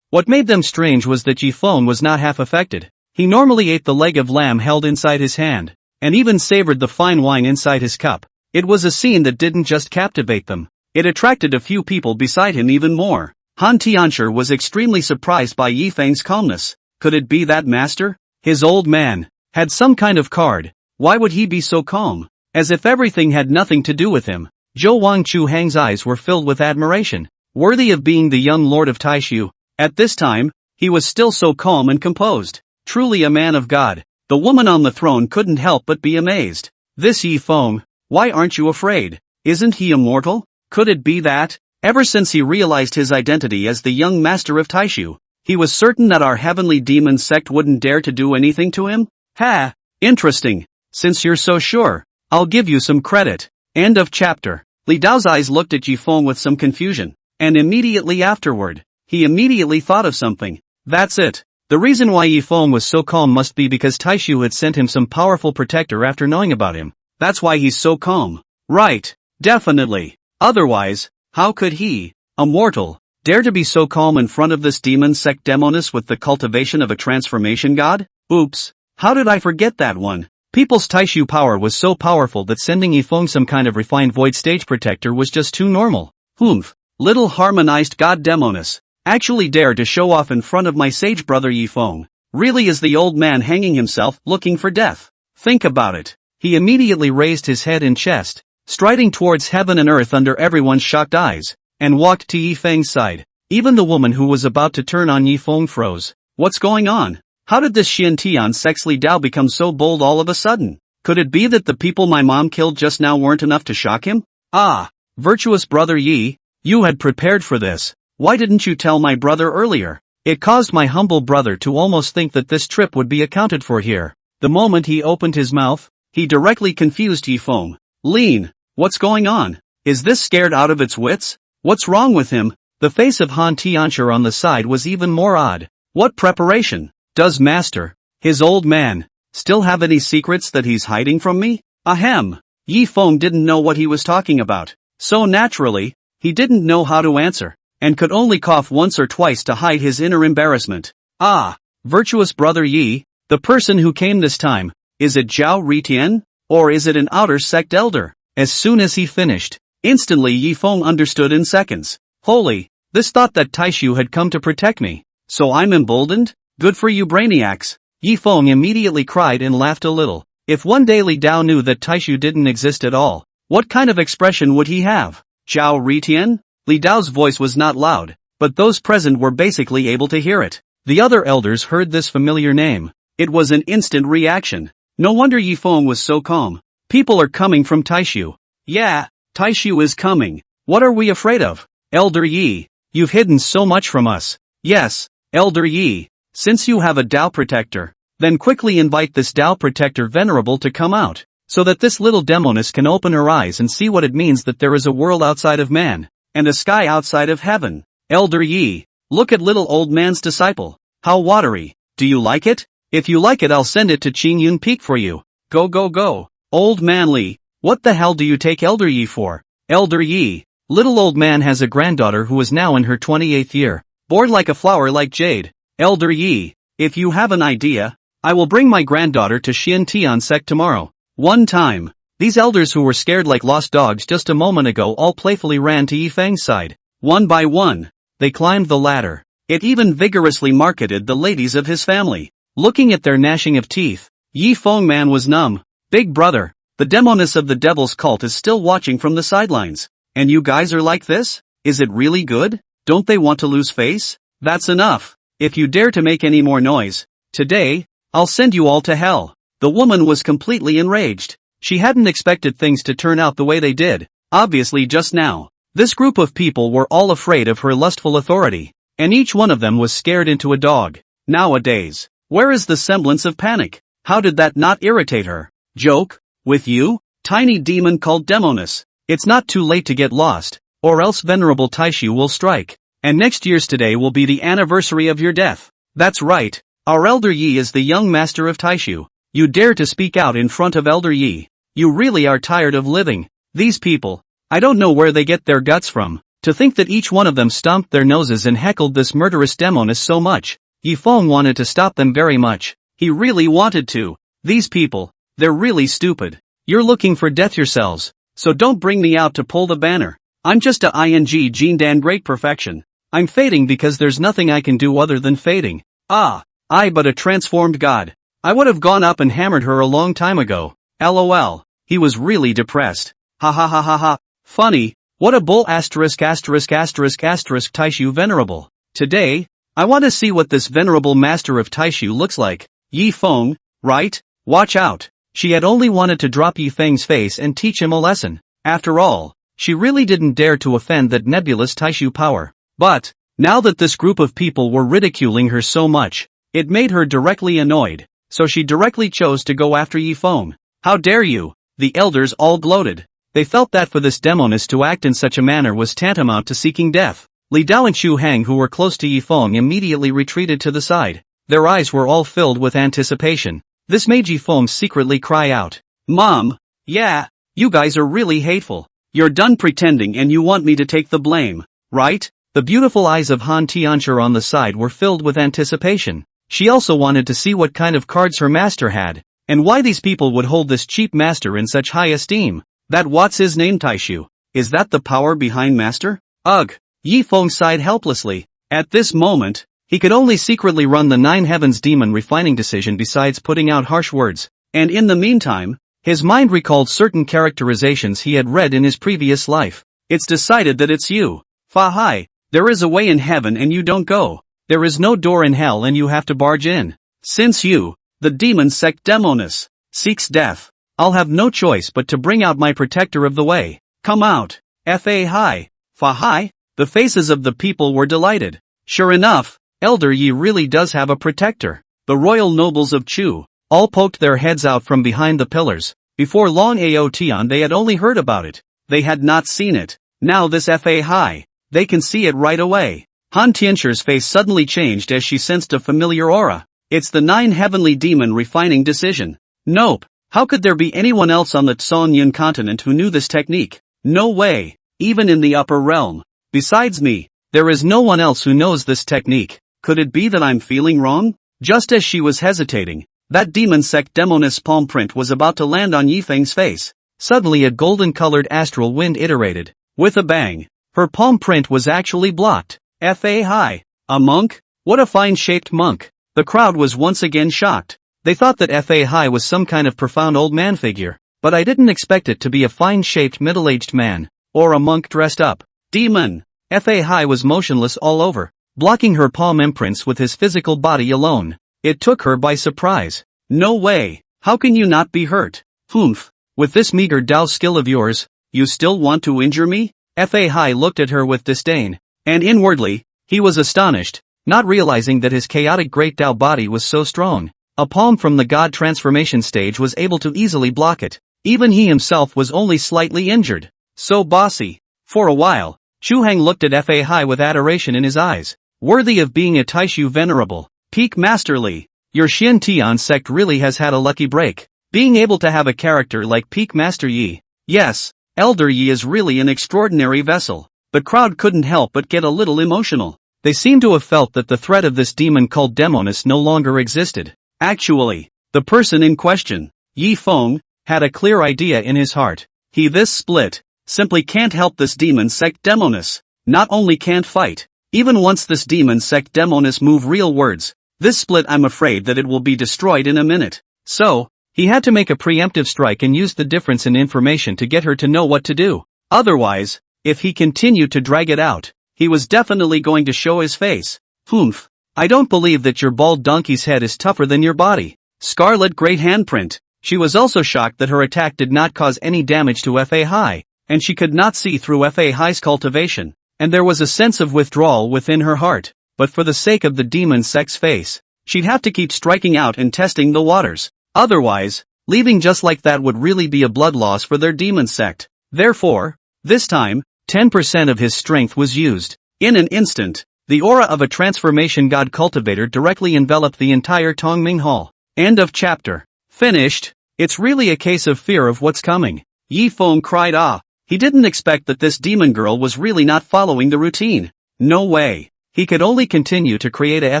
What made them strange was that Yifeng was not half affected. He normally ate the leg of lamb held inside his hand, and even savored the fine wine inside his cup. It was a scene that didn't just captivate them. It attracted a few people beside him even more. Han Tianshi was extremely surprised by Yifeng's calmness. Could it be that master? His old man had some kind of card. Why would he be so calm? as if everything had nothing to do with him. Zhou Wangchu Hang's eyes were filled with admiration, worthy of being the young lord of Taishu. At this time, he was still so calm and composed, truly a man of God. The woman on the throne couldn't help but be amazed. This Yi Feng, why aren't you afraid? Isn't he immortal? Could it be that, ever since he realized his identity as the young master of Taishu, he was certain that our heavenly demon sect wouldn't dare to do anything to him? Ha! Interesting. Since you're so sure, I'll give you some credit. End of chapter. Li Dao's eyes looked at Yi Feng with some confusion, and immediately afterward, he immediately thought of something. That's it. The reason why Yi Feng was so calm must be because Taishu had sent him some powerful protector after knowing about him. That's why he's so calm. Right. Definitely. Otherwise, how could he, a mortal, dare to be so calm in front of this demon sect demoness with the cultivation of a transformation god? Oops. How did I forget that one? People's Taishu power was so powerful that sending Yi Feng some kind of refined void stage protector was just too normal. Humph. Little harmonized god demoness. Actually dare to show off in front of my sage brother Yi Feng. Really is the old man hanging himself looking for death. Think about it. He immediately raised his head and chest, striding towards heaven and earth under everyone's shocked eyes, and walked to Yi Feng's side. Even the woman who was about to turn on Yi Feng froze. What's going on? How did this Xian Tian Sex Li Dao become so bold all of a sudden? Could it be that the people my mom killed just now weren't enough to shock him? Ah, virtuous brother Yi, you had prepared for this. Why didn't you tell my brother earlier? It caused my humble brother to almost think that this trip would be accounted for here. The moment he opened his mouth, he directly confused Yi Feng. Lean, what's going on? Is this scared out of its wits? What's wrong with him? The face of Han Tiancher on the side was even more odd. What preparation? Does Master, his old man, still have any secrets that he's hiding from me? Ahem. Yi Feng didn't know what he was talking about. So naturally, he didn't know how to answer, and could only cough once or twice to hide his inner embarrassment. Ah, virtuous brother Yi, the person who came this time, is it Zhao Ritian, or is it an outer sect elder? As soon as he finished, instantly Yi Feng understood in seconds. Holy, this thought that Taishu had come to protect me. So I'm emboldened? Good for you brainiacs. Yi Feng immediately cried and laughed a little. If one day Li Dao knew that Taishu didn't exist at all, what kind of expression would he have? Zhao Ritian? Li Dao's voice was not loud, but those present were basically able to hear it. The other elders heard this familiar name. It was an instant reaction. No wonder Yi Feng was so calm. People are coming from Taishu. Yeah, Taishu is coming. What are we afraid of? Elder Yi, you've hidden so much from us. Yes, Elder Yi, since you have a Dao protector, then quickly invite this Dao protector venerable to come out, so that this little demoness can open her eyes and see what it means that there is a world outside of man, and a sky outside of heaven. Elder Yi, look at little old man's disciple. How watery. Do you like it? If you like it, I'll send it to Qingyun Peak for you. Go go go. Old man Li, what the hell do you take Elder Yi for? Elder Yi, little old man has a granddaughter who is now in her 28th year, bored like a flower like jade. Elder Yi, if you have an idea, I will bring my granddaughter to Xian Tian Sect tomorrow. One time, these elders who were scared like lost dogs just a moment ago all playfully ran to Yi Feng's side. One by one, they climbed the ladder. It even vigorously marketed the ladies of his family. Looking at their gnashing of teeth, Yi Feng man was numb. Big brother, the demoness of the devil's cult is still watching from the sidelines. And you guys are like this? Is it really good? Don't they want to lose face? That's enough. If you dare to make any more noise, today, I'll send you all to hell. The woman was completely enraged. She hadn't expected things to turn out the way they did, obviously just now. This group of people were all afraid of her lustful authority, and each one of them was scared into a dog. Nowadays, where is the semblance of panic? How did that not irritate her? Joke? With you? Tiny demon called Demoness. It's not too late to get lost, or else Venerable Taishu will strike. And next year's today will be the anniversary of your death. That's right, our Elder Yi is the young master of Taishu. You dare to speak out in front of Elder Yi. You really are tired of living. These people, I don't know where they get their guts from. To think that each one of them stomped their noses and heckled this murderous demoness so much. Yi Feng wanted to stop them very much. He really wanted to. These people, they're really stupid. You're looking for death yourselves, so don't bring me out to pull the banner. I'm just a ing Jindan great perfection. I'm fading because there's nothing I can do other than fading. Ah, I but a transformed god. I would have gone up and hammered her a long time ago. LOL. he was really depressed. Ha ha ha ha ha. Funny. What a bull asterisk asterisk asterisk asterisk Taishu venerable. Today, I want to see what this venerable master of Taishu looks like. Yi Feng, right? Watch out. She had only wanted to drop Yi Feng's face and teach him a lesson. After all, she really didn't dare to offend that nebulous Taishu power. But, now that this group of people were ridiculing her so much, it made her directly annoyed, so she directly chose to go after Yi Feng. How dare you? The elders all gloated. They felt that for this demoness to act in such a manner was tantamount to seeking death. Li Dao and Xu Hang, who were close to Yi Feng, immediately retreated to the side. Their eyes were all filled with anticipation. This made Yi Feng secretly cry out, "Mom! Yeah, you guys are really hateful. You're done pretending and you want me to take the blame, right?" The beautiful eyes of Han Tianchi on the side were filled with anticipation. She also wanted to see what kind of cards her master had, and why these people would hold this cheap master in such high esteem. That what's his name Taishu? Is that the power behind master? Ugh! Yi Feng sighed helplessly. At this moment, he could only secretly run the Nine Heavens demon refining decision besides putting out harsh words. And in the meantime, his mind recalled certain characterizations he had read in his previous life. It's decided that it's you. Fa hai. There is a way in heaven and you don't go. There is no door in hell and you have to barge in. Since you, the demon sect demoness, seeks death, I'll have no choice but to bring out my protector of the way. Come out. Fa hai. Fa hai. The faces of the people were delighted. Sure enough, Elder Yi really does have a protector. The royal nobles of Chu all poked their heads out from behind the pillars. Before long Aotian they had only heard about it. They had not seen it. Now this Fa hai. They can see it right away. Han Tianchi's face suddenly changed as she sensed a familiar aura. It's the Nine Heavenly Demon refining decision. Nope. How could there be anyone else on the Tsongyun continent who knew this technique? No way. Even in the upper realm. Besides me, there is no one else who knows this technique. Could it be that I'm feeling wrong? Just as she was hesitating, that demon sect demoness palm print was about to land on Yi Feng's face. Suddenly a golden-colored astral wind iterated. With a bang, her palm print was actually blocked. Fa hai. A monk? What a fine-shaped monk. The crowd was once again shocked. They thought that Fa hai was some kind of profound old man figure, but I didn't expect it to be a fine-shaped middle-aged man, or a monk dressed up. Demon! Fa hai was motionless all over, blocking her palm imprints with his physical body alone. It took her by surprise. No way! How can you not be hurt? Humph! With this meager Dao skill of yours, you still want to injure me? Fa hai looked at her with disdain. And inwardly, he was astonished, not realizing that his chaotic great Dao body was so strong. A palm from the god transformation stage was able to easily block it. Even he himself was only slightly injured. So bossy. For a while, Chu Hang looked at Fa hai with adoration in his eyes. Worthy of being a Taishu venerable. Peak masterly. Your Xin Tian sect really has had a lucky break. Being able to have a character like Peak Master Yi. Yes, Elder Yi is really an extraordinary vessel. The crowd couldn't help but get a little emotional. They seemed to have felt that the threat of this demon called demoness no longer existed. Actually, the person in question, Yi Feng, had a clear idea in his heart. He this split, simply can't help this demon sect demoness. Not only can't fight, even once this demon sect demoness move real words, this split I'm afraid that it will be destroyed in a minute. So, he had to make a preemptive strike and use the difference in information to get her to know what to do. Otherwise, if he continued to drag it out, he was definitely going to show his face. Humph. I don't believe that your bald donkey's head is tougher than your body. Scarlet great handprint. She was also shocked that her attack did not cause any damage to Fa hai, and she could not see through Fa hai's cultivation, and there was a sense of withdrawal within her heart. But for the sake of the demon sect's face, she'd have to keep striking out and testing the waters. Otherwise, leaving just like that would really be a blood loss for their demon sect. Therefore, this time, 10% of his strength was used. In an instant, the aura of a transformation god cultivator directly enveloped the entire Tongming Hall. End of chapter. Finished. It's really a case of fear of what's coming. Yi Feng cried ah. He didn't expect that this demon girl was really not following the routine. No way. He could only continue to create a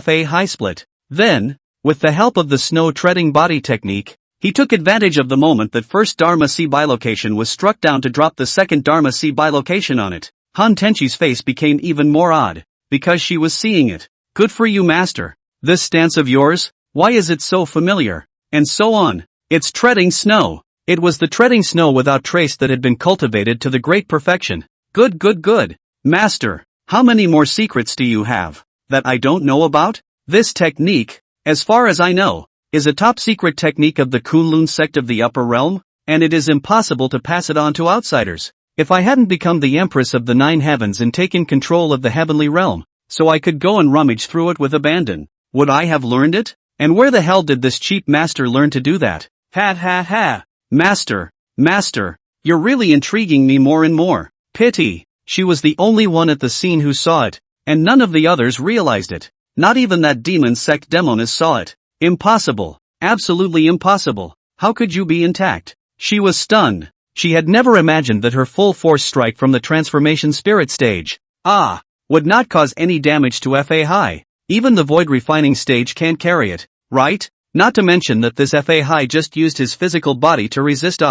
Fa high split. Then, with the help of the snow-treading body technique, he took advantage of the moment that first Dharma C bilocation was struck down to drop the second Dharma C bilocation on it. Han Tenchi's face became even more odd, because she was seeing it. Good for you, master. This stance of yours, why is it so familiar? And so on. It's treading snow. It was the treading snow without trace that had been cultivated to the great perfection. Good. Master, how many more secrets do you have that I don't know about? This technique, as far as I know, is a top secret technique of the Kunlun sect of the upper realm, and it is impossible to pass it on to outsiders. If I hadn't become the Empress of the Nine Heavens and taken control of the heavenly realm, so I could go and rummage through it with abandon, would I have learned it? And where the hell did this cheap master learn to do that? Ha. Master, you're really intriguing me more and more. Pity, she was the only one at the scene who saw it, and none of the others realized it. Not even that demon sect demoness saw it. Impossible, absolutely impossible. How could you be intact? She was stunned. She had never imagined that her full force strike from the transformation spirit stage, would not cause any damage to FA High. Even the void refining stage can't carry it, right? Not to mention that this FA High just used his physical body to resist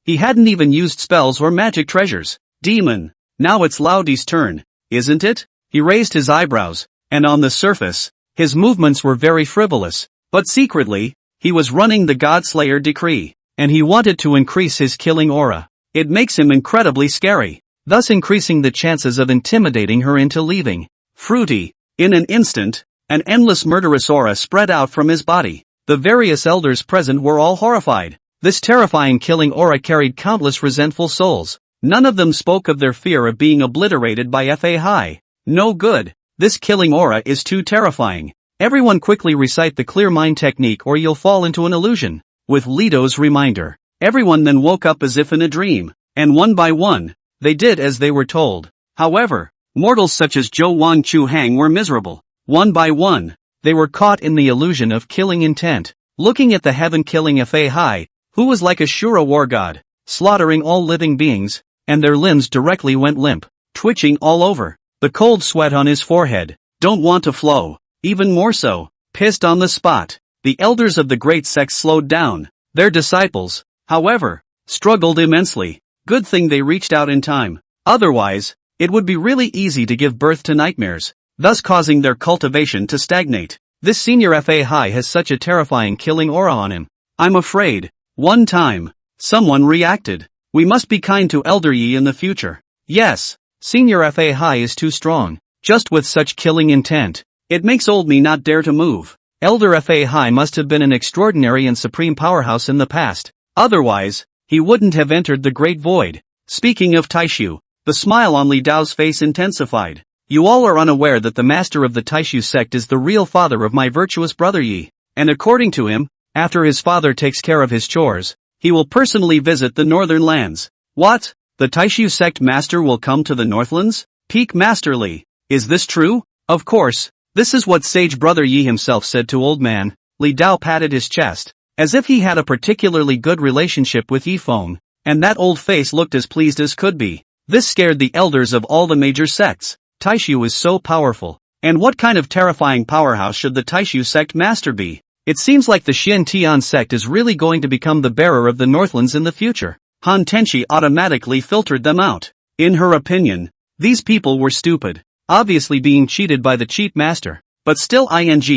He hadn't even used spells or magic treasures. Demon, now it's Laudi's turn, isn't it? He raised his eyebrows, and on the surface, his movements were very frivolous, but secretly, he was running the Godslayer decree, and he wanted to increase his killing aura. It makes him incredibly scary, thus increasing the chances of intimidating her into leaving. Fruity, in an instant, an endless murderous aura spread out from his body. The various elders present were all horrified. This terrifying killing aura carried countless resentful souls. None of them spoke of their fear of being obliterated by FA High. No good. This killing aura is too terrifying. Everyone quickly recite the clear mind technique or you'll fall into an illusion. With Lito's reminder, everyone then woke up as if in a dream, and one by one, they did as they were told. However, mortals such as Zhou Wan Chu Hang were miserable. One by one, they were caught in the illusion of killing intent, looking at the heaven-killing FA High, who was like a Shura war god, slaughtering all living beings, and their limbs directly went limp, twitching all over. The cold sweat on his forehead, don't want to flow, even more so, pissed on the spot. The elders of the great sect slowed down. Their disciples, however, struggled immensely. Good thing they reached out in time. Otherwise, it would be really easy to give birth to nightmares, thus causing their cultivation to stagnate. This senior FA High has such a terrifying killing aura on him. I'm afraid. One time, someone reacted. We must be kind to Elder Yi in the future. Yes. Senior FA High is too strong, just with such killing intent. It makes old me not dare to move. Elder FA High must have been an extraordinary and supreme powerhouse in the past. Otherwise, he wouldn't have entered the Great Void. Speaking of Taishu, the smile on Li Dao's face intensified. You all are unaware that the master of the Taishu sect is the real father of my virtuous brother Yi. And according to him, after his father takes care of his chores, he will personally visit the northern lands. What? The Taishu sect master will come to the Northlands? Peak Masterly. Is this true? Of course. This is what sage brother Yi himself said to old man. Li Dao patted his chest, as if he had a particularly good relationship with Yi Feng, and that old face looked as pleased as could be. This scared the elders of all the major sects. Taishu is so powerful. And what kind of terrifying powerhouse should the Taishu sect master be? It seems like the Xian Tian sect is really going to become the bearer of the Northlands in the future. Han Tenchi automatically filtered them out. In her opinion, these people were stupid, obviously being cheated by the cheap master, but still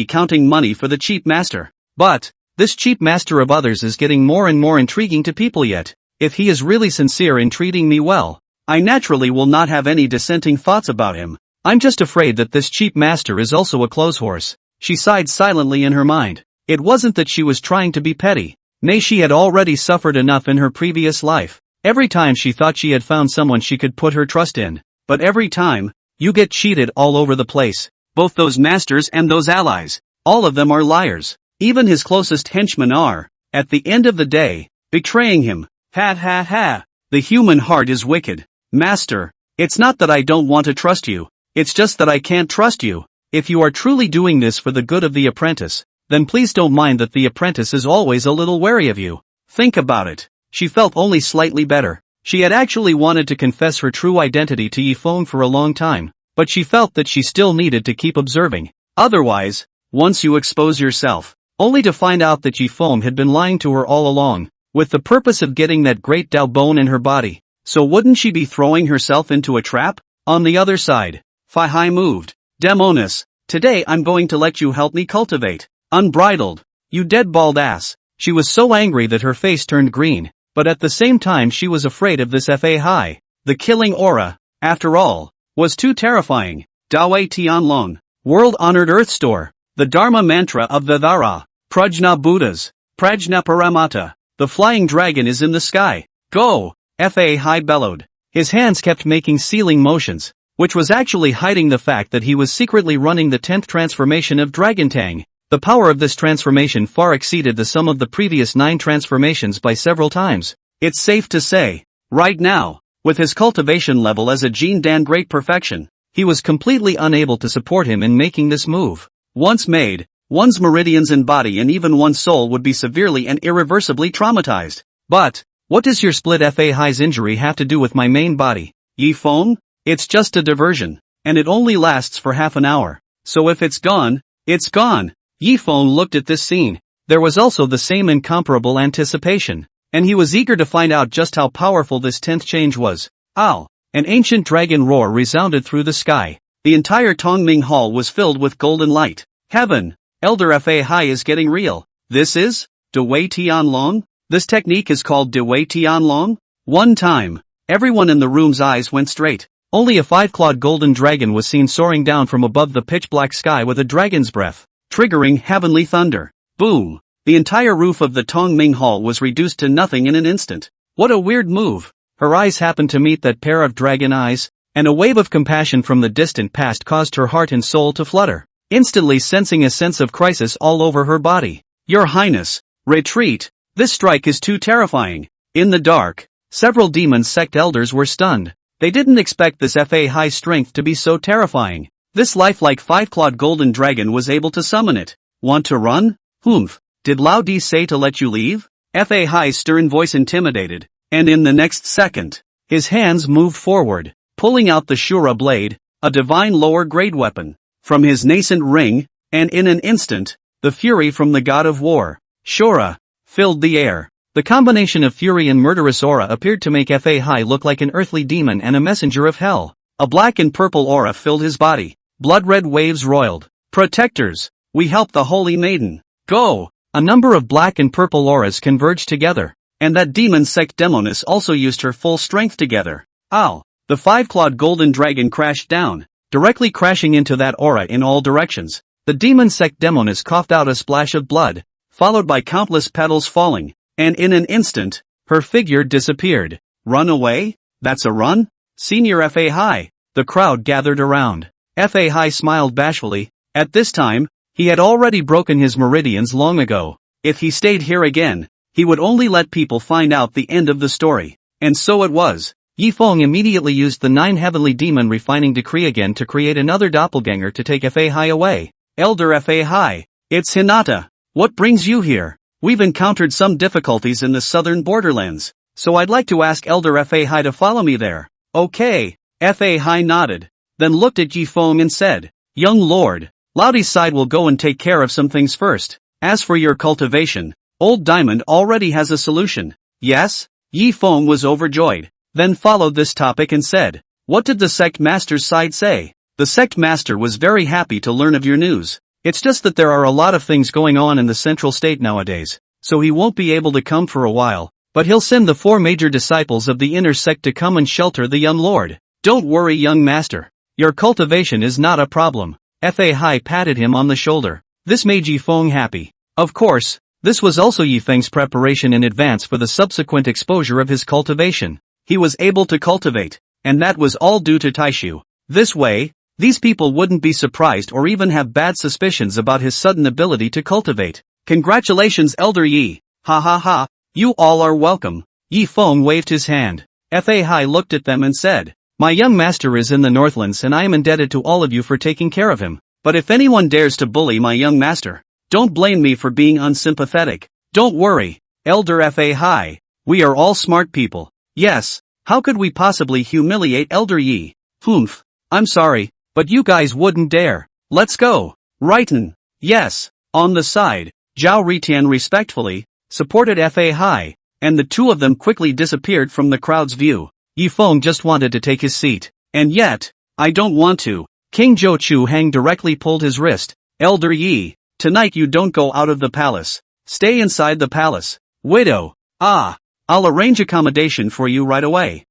counting money for the cheap master. But, this cheap master of others is getting more and more intriguing to people yet. If he is really sincere in treating me well, I naturally will not have any dissenting thoughts about him. I'm just afraid that this cheap master is also a clothes horse. She sighed silently in her mind. It wasn't that she was trying to be petty. Nay, she had already suffered enough in her previous life. Every time she thought she had found someone she could put her trust in. But every time, you get cheated all over the place. Both those masters and those allies. All of them are liars. Even his closest henchmen are, at the end of the day, betraying him. Ha. The human heart is wicked. Master, it's not that I don't want to trust you. It's just that I can't trust you. If you are truly doing this for the good of the apprentice, then please don't mind that the apprentice is always a little wary of you. Think about it. She felt only slightly better. She had actually wanted to confess her true identity to Yi Feng for a long time, but she felt that she still needed to keep observing. Otherwise, once you expose yourself, only to find out that Yi Feng had been lying to her all along, with the purpose of getting that great Dao bone in her body. So wouldn't she be throwing herself into a trap? On the other side, Fai Hai moved. Demoness, today I'm going to let you help me cultivate. Unbridled. You dead bald ass. She was so angry that her face turned green. but at the same time she was afraid of this Fa Hai. The killing aura, after all, was too terrifying. Dawei Tianlong, world-honored Earth Store, the Dharma mantra of the Dhara, Prajna Buddhas, Prajna Paramata, the flying dragon is in the sky. Go! Fa Hai bellowed. His hands kept making sealing motions, which was actually hiding the fact that he was secretly running the 10th transformation of Dragontang. The power of this transformation far exceeded the sum of the previous 9 transformations by several times. It's safe to say, right now, with his cultivation level as a Jin Dan great perfection, he was completely unable to support him in making this move. Once made, one's meridians and body and even one's soul would be severely and irreversibly traumatized. But, what does your split Fa Hai's injury have to do with my main body? Yi Feng? It's just a diversion, and it only lasts for half an hour. So if it's gone, it's gone. Yi Feng looked at this scene. There was also the same incomparable anticipation, and he was eager to find out just how powerful this 10th change was. Ow! An ancient dragon roar resounded through the sky. The entire Tongming Hall was filled with golden light. Heaven! Elder Fa Hai is getting real. This is Dawei Tianlong? This technique is called Dawei Tianlong? One time, everyone in the room's eyes went straight. Only a 5-clawed golden dragon was seen soaring down from above the pitch-black sky with a dragon's breath, triggering heavenly thunder. Boom! The entire roof of the Tongming Hall was reduced to nothing in an instant. What a weird move! Her eyes happened to meet that pair of dragon eyes, and a wave of compassion from the distant past caused her heart and soul to flutter, instantly sensing a sense of crisis all over her body. Your Highness, retreat! This strike is too terrifying. In the dark, several demon sect elders were stunned. They didn't expect this Fa Hai strength to be so terrifying. This lifelike 5-clawed golden dragon was able to summon it. Want to run? Humph. Did Lao Di say to let you leave? Fa Hai's stern voice intimidated, and in the next second, his hands moved forward, pulling out the Shura blade, a divine lower-grade weapon, from his nascent ring, and in an instant, the fury from the god of war, Shura, filled the air. The combination of fury and murderous aura appeared to make Fa Hai look like an earthly demon and a messenger of hell. A black and purple aura filled his body. Blood-red waves roiled. Protectors, we help the holy maiden. Go! A number of black and purple auras converged together, and that demon sect demoness also used her full strength together. Ow! The 5-clawed golden dragon crashed down, directly crashing into that aura in all directions. The demon sect demoness coughed out a splash of blood, followed by countless petals falling. And in an instant, her figure disappeared. Run away? That's a run? Senior Fa Hai. The crowd gathered around. Fa Hai smiled bashfully. At this time, he had already broken his meridians long ago. If he stayed here again, he would only let people find out the end of the story. And so it was. Yi Feng immediately used the 9 heavenly demon refining decree again to create another doppelganger to take Fa Hai away. Elder Fa Hai, it's Hinata. What brings you here? We've encountered some difficulties in the southern borderlands, so I'd like to ask Elder Fa Hai to follow me there. Okay. Fa Hai nodded, then looked at Yi Feng and said, Young lord, Laudi's side will go and take care of some things first. As for your cultivation, Old Diamond already has a solution. Yes? Yi Feng was overjoyed, then followed this topic and said, What did the sect master's side say? The sect master was very happy to learn of your news. It's just that there are a lot of things going on in the central state nowadays, so he won't be able to come for a while, but he'll send the 4 major disciples of the inner sect to come and shelter the young lord. Don't worry, young master. Your cultivation is not a problem. Fa Hai patted him on the shoulder. This made Yi Feng happy. Of course, this was also Yi Feng's preparation in advance for the subsequent exposure of his cultivation. He was able to cultivate, and that was all due to Taishu. This way, these people wouldn't be surprised or even have bad suspicions about his sudden ability to cultivate. Congratulations, Elder Yi. Ha ha ha, you all are welcome. Yi Feng waved his hand. Fa Hai looked at them and said, My young master is in the Northlands and I am indebted to all of you for taking care of him. But if anyone dares to bully my young master, don't blame me for being unsympathetic. Don't worry, Elder Fa Hai. We are all smart people. Yes, how could we possibly humiliate Elder Yi? Humph, I'm sorry. But you guys wouldn't dare. Let's go. Rightin. Yes. On the side, Zhao Ritian respectfully supported Fa Hai, and the two of them quickly disappeared from the crowd's view. Yi Feng just wanted to take his seat. And yet, I don't want to. King Zhou Chu Hang directly pulled his wrist. Elder Yi, tonight you don't go out of the palace. Stay inside the palace. Widow. Ah. I'll arrange accommodation for you right away.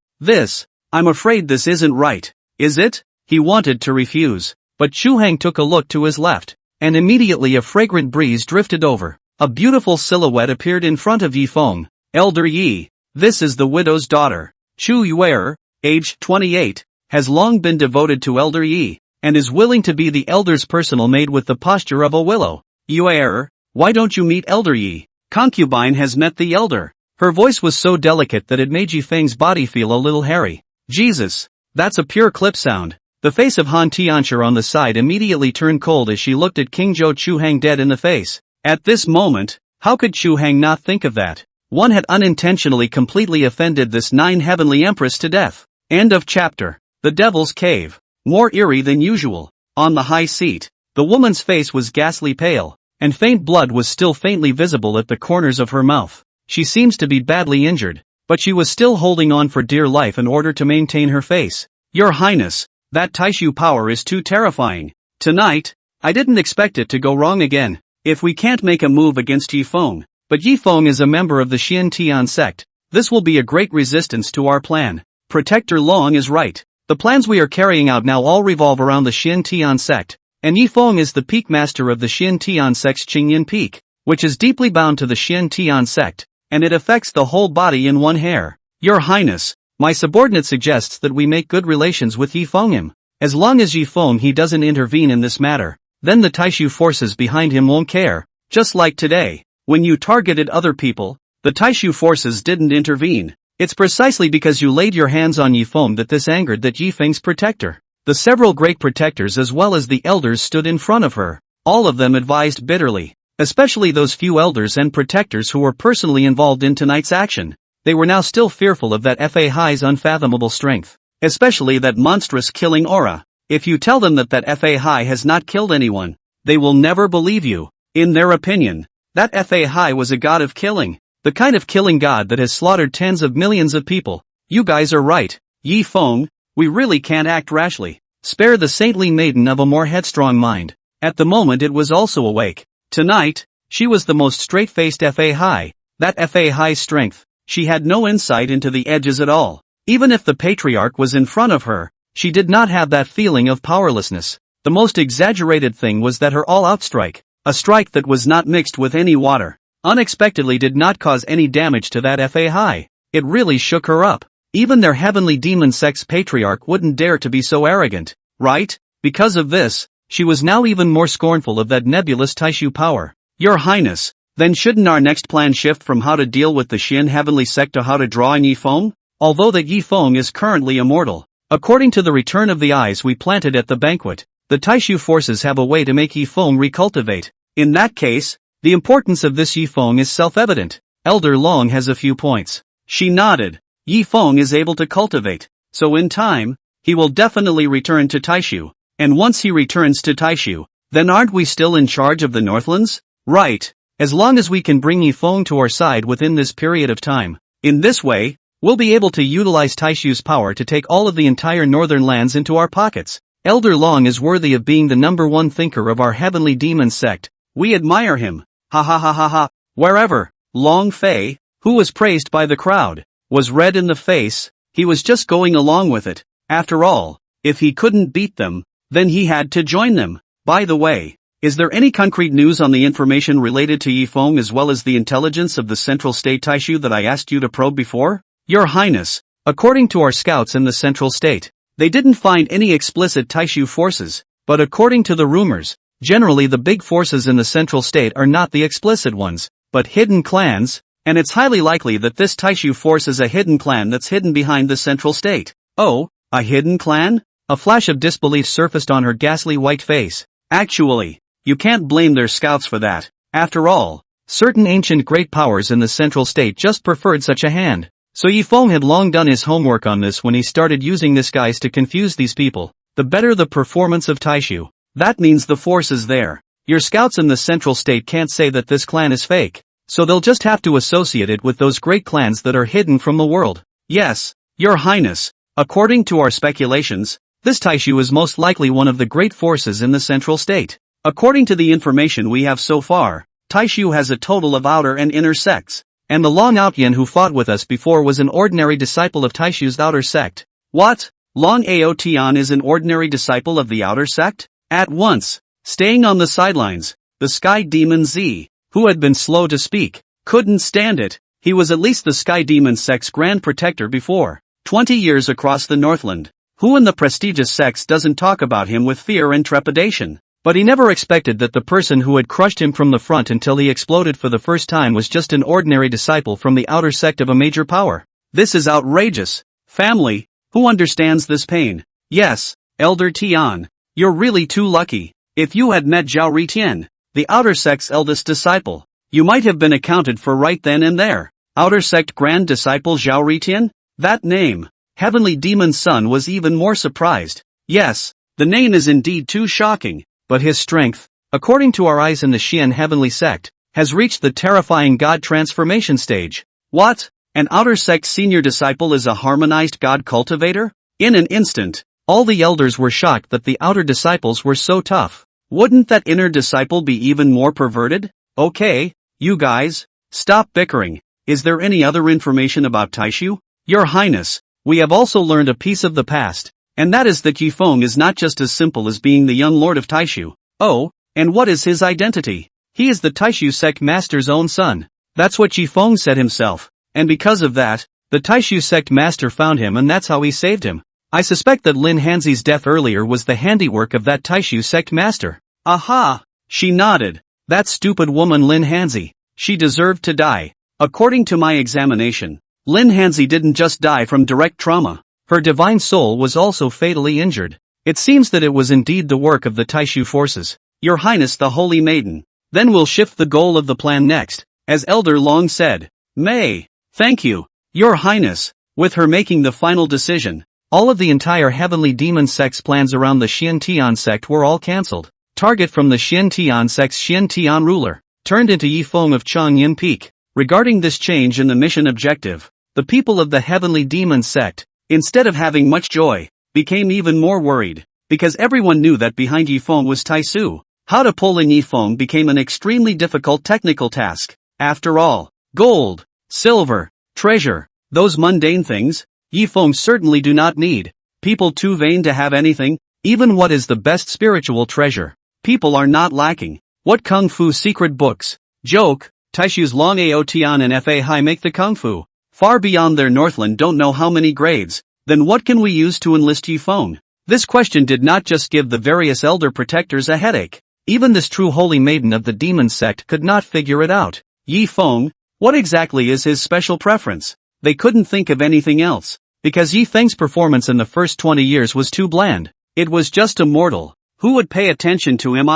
I'm afraid this isn't right. Is it? He wanted to refuse, but Chu Hang took a look to his left, and immediately a fragrant breeze drifted over. A beautiful silhouette appeared in front of Yi Feng. Elder Yi. This is the widow's daughter. Chu Yuer, aged 28, has long been devoted to Elder Yi, and is willing to be the elder's personal maid with the posture of a willow. Yuer, why don't you meet Elder Yi? Concubine has met the elder. Her voice was so delicate that it made Yi Feng's body feel a little hairy. Jesus, that's a pure clip sound. The face of Han Tianxia on the side immediately turned cold as she looked at King Zhou Chu Hang dead in the face. At this moment, how could Chu Hang not think of that? One had unintentionally completely offended this nine heavenly empress to death. End of chapter. The Devil's Cave. More eerie than usual. On the high seat, the woman's face was ghastly pale, and faint blood was still faintly visible at the corners of her mouth. She seems to be badly injured, but she was still holding on for dear life in order to maintain her face. Your Highness, that Taishu power is too terrifying. Tonight, I didn't expect it to go wrong again. If we can't make a move against Yi Feng, but Yi Feng is a member of the Xian Tian sect, this will be a great resistance to our plan. Protector Long is right. The plans we are carrying out now all revolve around the Xian Tian sect, and Yi Feng is the peak master of the Xian Tian sect's Qingyan Peak, which is deeply bound to the Xian Tian sect, and it affects the whole body in one hair. Your Highness, my subordinate suggests that we make good relations with Yi Feng. As long as Yi Feng he doesn't intervene in this matter, then the Taishu forces behind him won't care. Just like today, when you targeted other people, the Taishu forces didn't intervene. It's precisely because you laid your hands on Yi Feng that this angered that Yi Feng's protector. The several great protectors as well as the elders stood in front of her. All of them advised bitterly, especially those few elders and protectors who were personally involved in tonight's action. They were now still fearful of that Fa Hai's unfathomable strength, especially that monstrous killing aura. If you tell them that Fa Hai has not killed anyone, they will never believe you. In their opinion, that Fa Hai was a god of killing, the kind of killing god that has slaughtered tens of millions of people. You guys are right, Yi Feng, we really can't act rashly. Spare the saintly maiden of a more headstrong mind. At the moment it was also awake. Tonight, she was the most straight-faced Fa Hai. That Fa Hai's strength, she had no insight into the edges at all. Even if the patriarch was in front of her, she did not have that feeling of powerlessness. The most exaggerated thing was that her all-out strike, a strike that was not mixed with any water, unexpectedly did not cause any damage to that Fa Hai. It really shook her up. Even their heavenly demon sex patriarch wouldn't dare to be so arrogant, right? Because of this, she was now even more scornful of that nebulous Taishu power. Your Highness, then shouldn't our next plan shift from how to deal with the Xian heavenly sect to how to draw in Yi Feng? Although that Yi Feng is currently immortal, according to the return of the eyes we planted at the banquet, the Taishu forces have a way to make Yi Feng recultivate. In that case, the importance of this Yi Feng is self-evident. Elder Long has a few points. She nodded. Yi Feng is able to cultivate, so in time, he will definitely return to Taishu. And once he returns to Taishu, then aren't we still in charge of the Northlands? Right. As long as we can bring Yi Feng to our side within this period of time. In this way, we'll be able to utilize Taishu's power to take all of the entire northern lands into our pockets. Elder Long is worthy of being the #1 thinker of our heavenly demon sect. We admire him. Ha ha ha ha ha. Wherever, Long Fei, who was praised by the crowd, was red in the face, he was just going along with it. After all, if he couldn't beat them, then he had to join them. By the way, is there any concrete news on the information related to Yi Feng as well as the intelligence of the Central State Taishu that I asked you to probe before? Your Highness, according to our scouts in the Central State, they didn't find any explicit Taishu forces, but according to the rumors, generally the big forces in the Central State are not the explicit ones, but hidden clans, and it's highly likely that this Taishu force is a hidden clan that's hidden behind the Central State. Oh, a hidden clan? A flash of disbelief surfaced on her ghastly white face. Actually, you can't blame their scouts for that. After all, certain ancient great powers in the Central State just preferred such a hand. So Yi Feng had long done his homework on this when he started using this guise to confuse these people. The better the performance of Taishu, that means the force is there. Your scouts in the Central State can't say that this clan is fake, so they'll just have to associate it with those great clans that are hidden from the world. Yes, Your Highness, according to our speculations, this Taishu is most likely one of the great forces in the Central State. According to the information we have so far, Taishu has a total of outer and inner sects. And the Long Aotian who fought with us before was an ordinary disciple of Taishu's outer sect. What? Long Aotian is an ordinary disciple of the outer sect? At once, staying on the sidelines, the Sky Demon Z, who had been slow to speak, couldn't stand it. He was at least the Sky Demon sect's grand protector before 20 years across the Northland. Who in the prestigious sects doesn't talk about him with fear and trepidation? But he never expected that the person who had crushed him from the front until he exploded for the first time was just an ordinary disciple from the outer sect of a major power. This is outrageous. Family, who understands this pain? Yes, Elder Tian. You're really too lucky. If you had met Zhao Ritian, the outer sect's eldest disciple, you might have been accounted for right then and there. Outer sect grand disciple Zhao Ritian? That name. Heavenly Demon's son was even more surprised. Yes, the name is indeed too shocking, but his strength, according to our eyes in the Xian heavenly sect, has reached the terrifying god transformation stage. What? An outer sect senior disciple is a harmonized god cultivator? In an instant, all the elders were shocked that the outer disciples were so tough. Wouldn't that inner disciple be even more perverted? Okay, you guys, stop bickering. Is there any other information about Taishu? Your Highness, we have also learned a piece of the past, and that is that Yifeng is not just as simple as being the young lord of Taishu. Oh, and what is his identity? He is the Taishu sect master's own son. That's what Yifeng said himself, and because of that, the Taishu sect master found him and that's how he saved him. I suspect that Lin Hanzi's death earlier was the handiwork of that Taishu sect master. Aha! She nodded. That stupid woman Lin Hanzi. She deserved to die. According to my examination, Lin Hanzi didn't just die from direct trauma. Her divine soul was also fatally injured. It seems that it was indeed the work of the Taishu forces. Your Highness the Holy Maiden. Then we'll shift the goal of the plan next, as Elder Long said. May. Thank you, Your Highness. With her making the final decision, all of the entire Heavenly Demon sect's plans around the Xian Tian sect were all cancelled. Target from the Xian Tian sect's Xian Tian ruler, turned into Yifeng of Changyin Peak. Regarding this change in the mission objective, the people of the Heavenly Demon sect, instead of having much joy, became even more worried, because everyone knew that behind Yifeng was Taisu. How to pull in Yifeng became an extremely difficult technical task. After all, gold, silver, treasure, those mundane things, Yifeng certainly do not need. People too vain to have anything, even what is the best spiritual treasure. People are not lacking. What Kung Fu secret books? Joke, Taishu's Long Aotian and Fa Hai make the Kung Fu. Far beyond their Northland don't know how many grades. Then what can we use to enlist Yifeng? This question did not just give the various elder protectors a headache. Even this true holy maiden of the demon sect could not figure it out. Yifeng, what exactly is his special preference? They couldn't think of anything else, because Yifeng's performance in the first 20 years was too bland. It was just a mortal. Who would pay attention to him?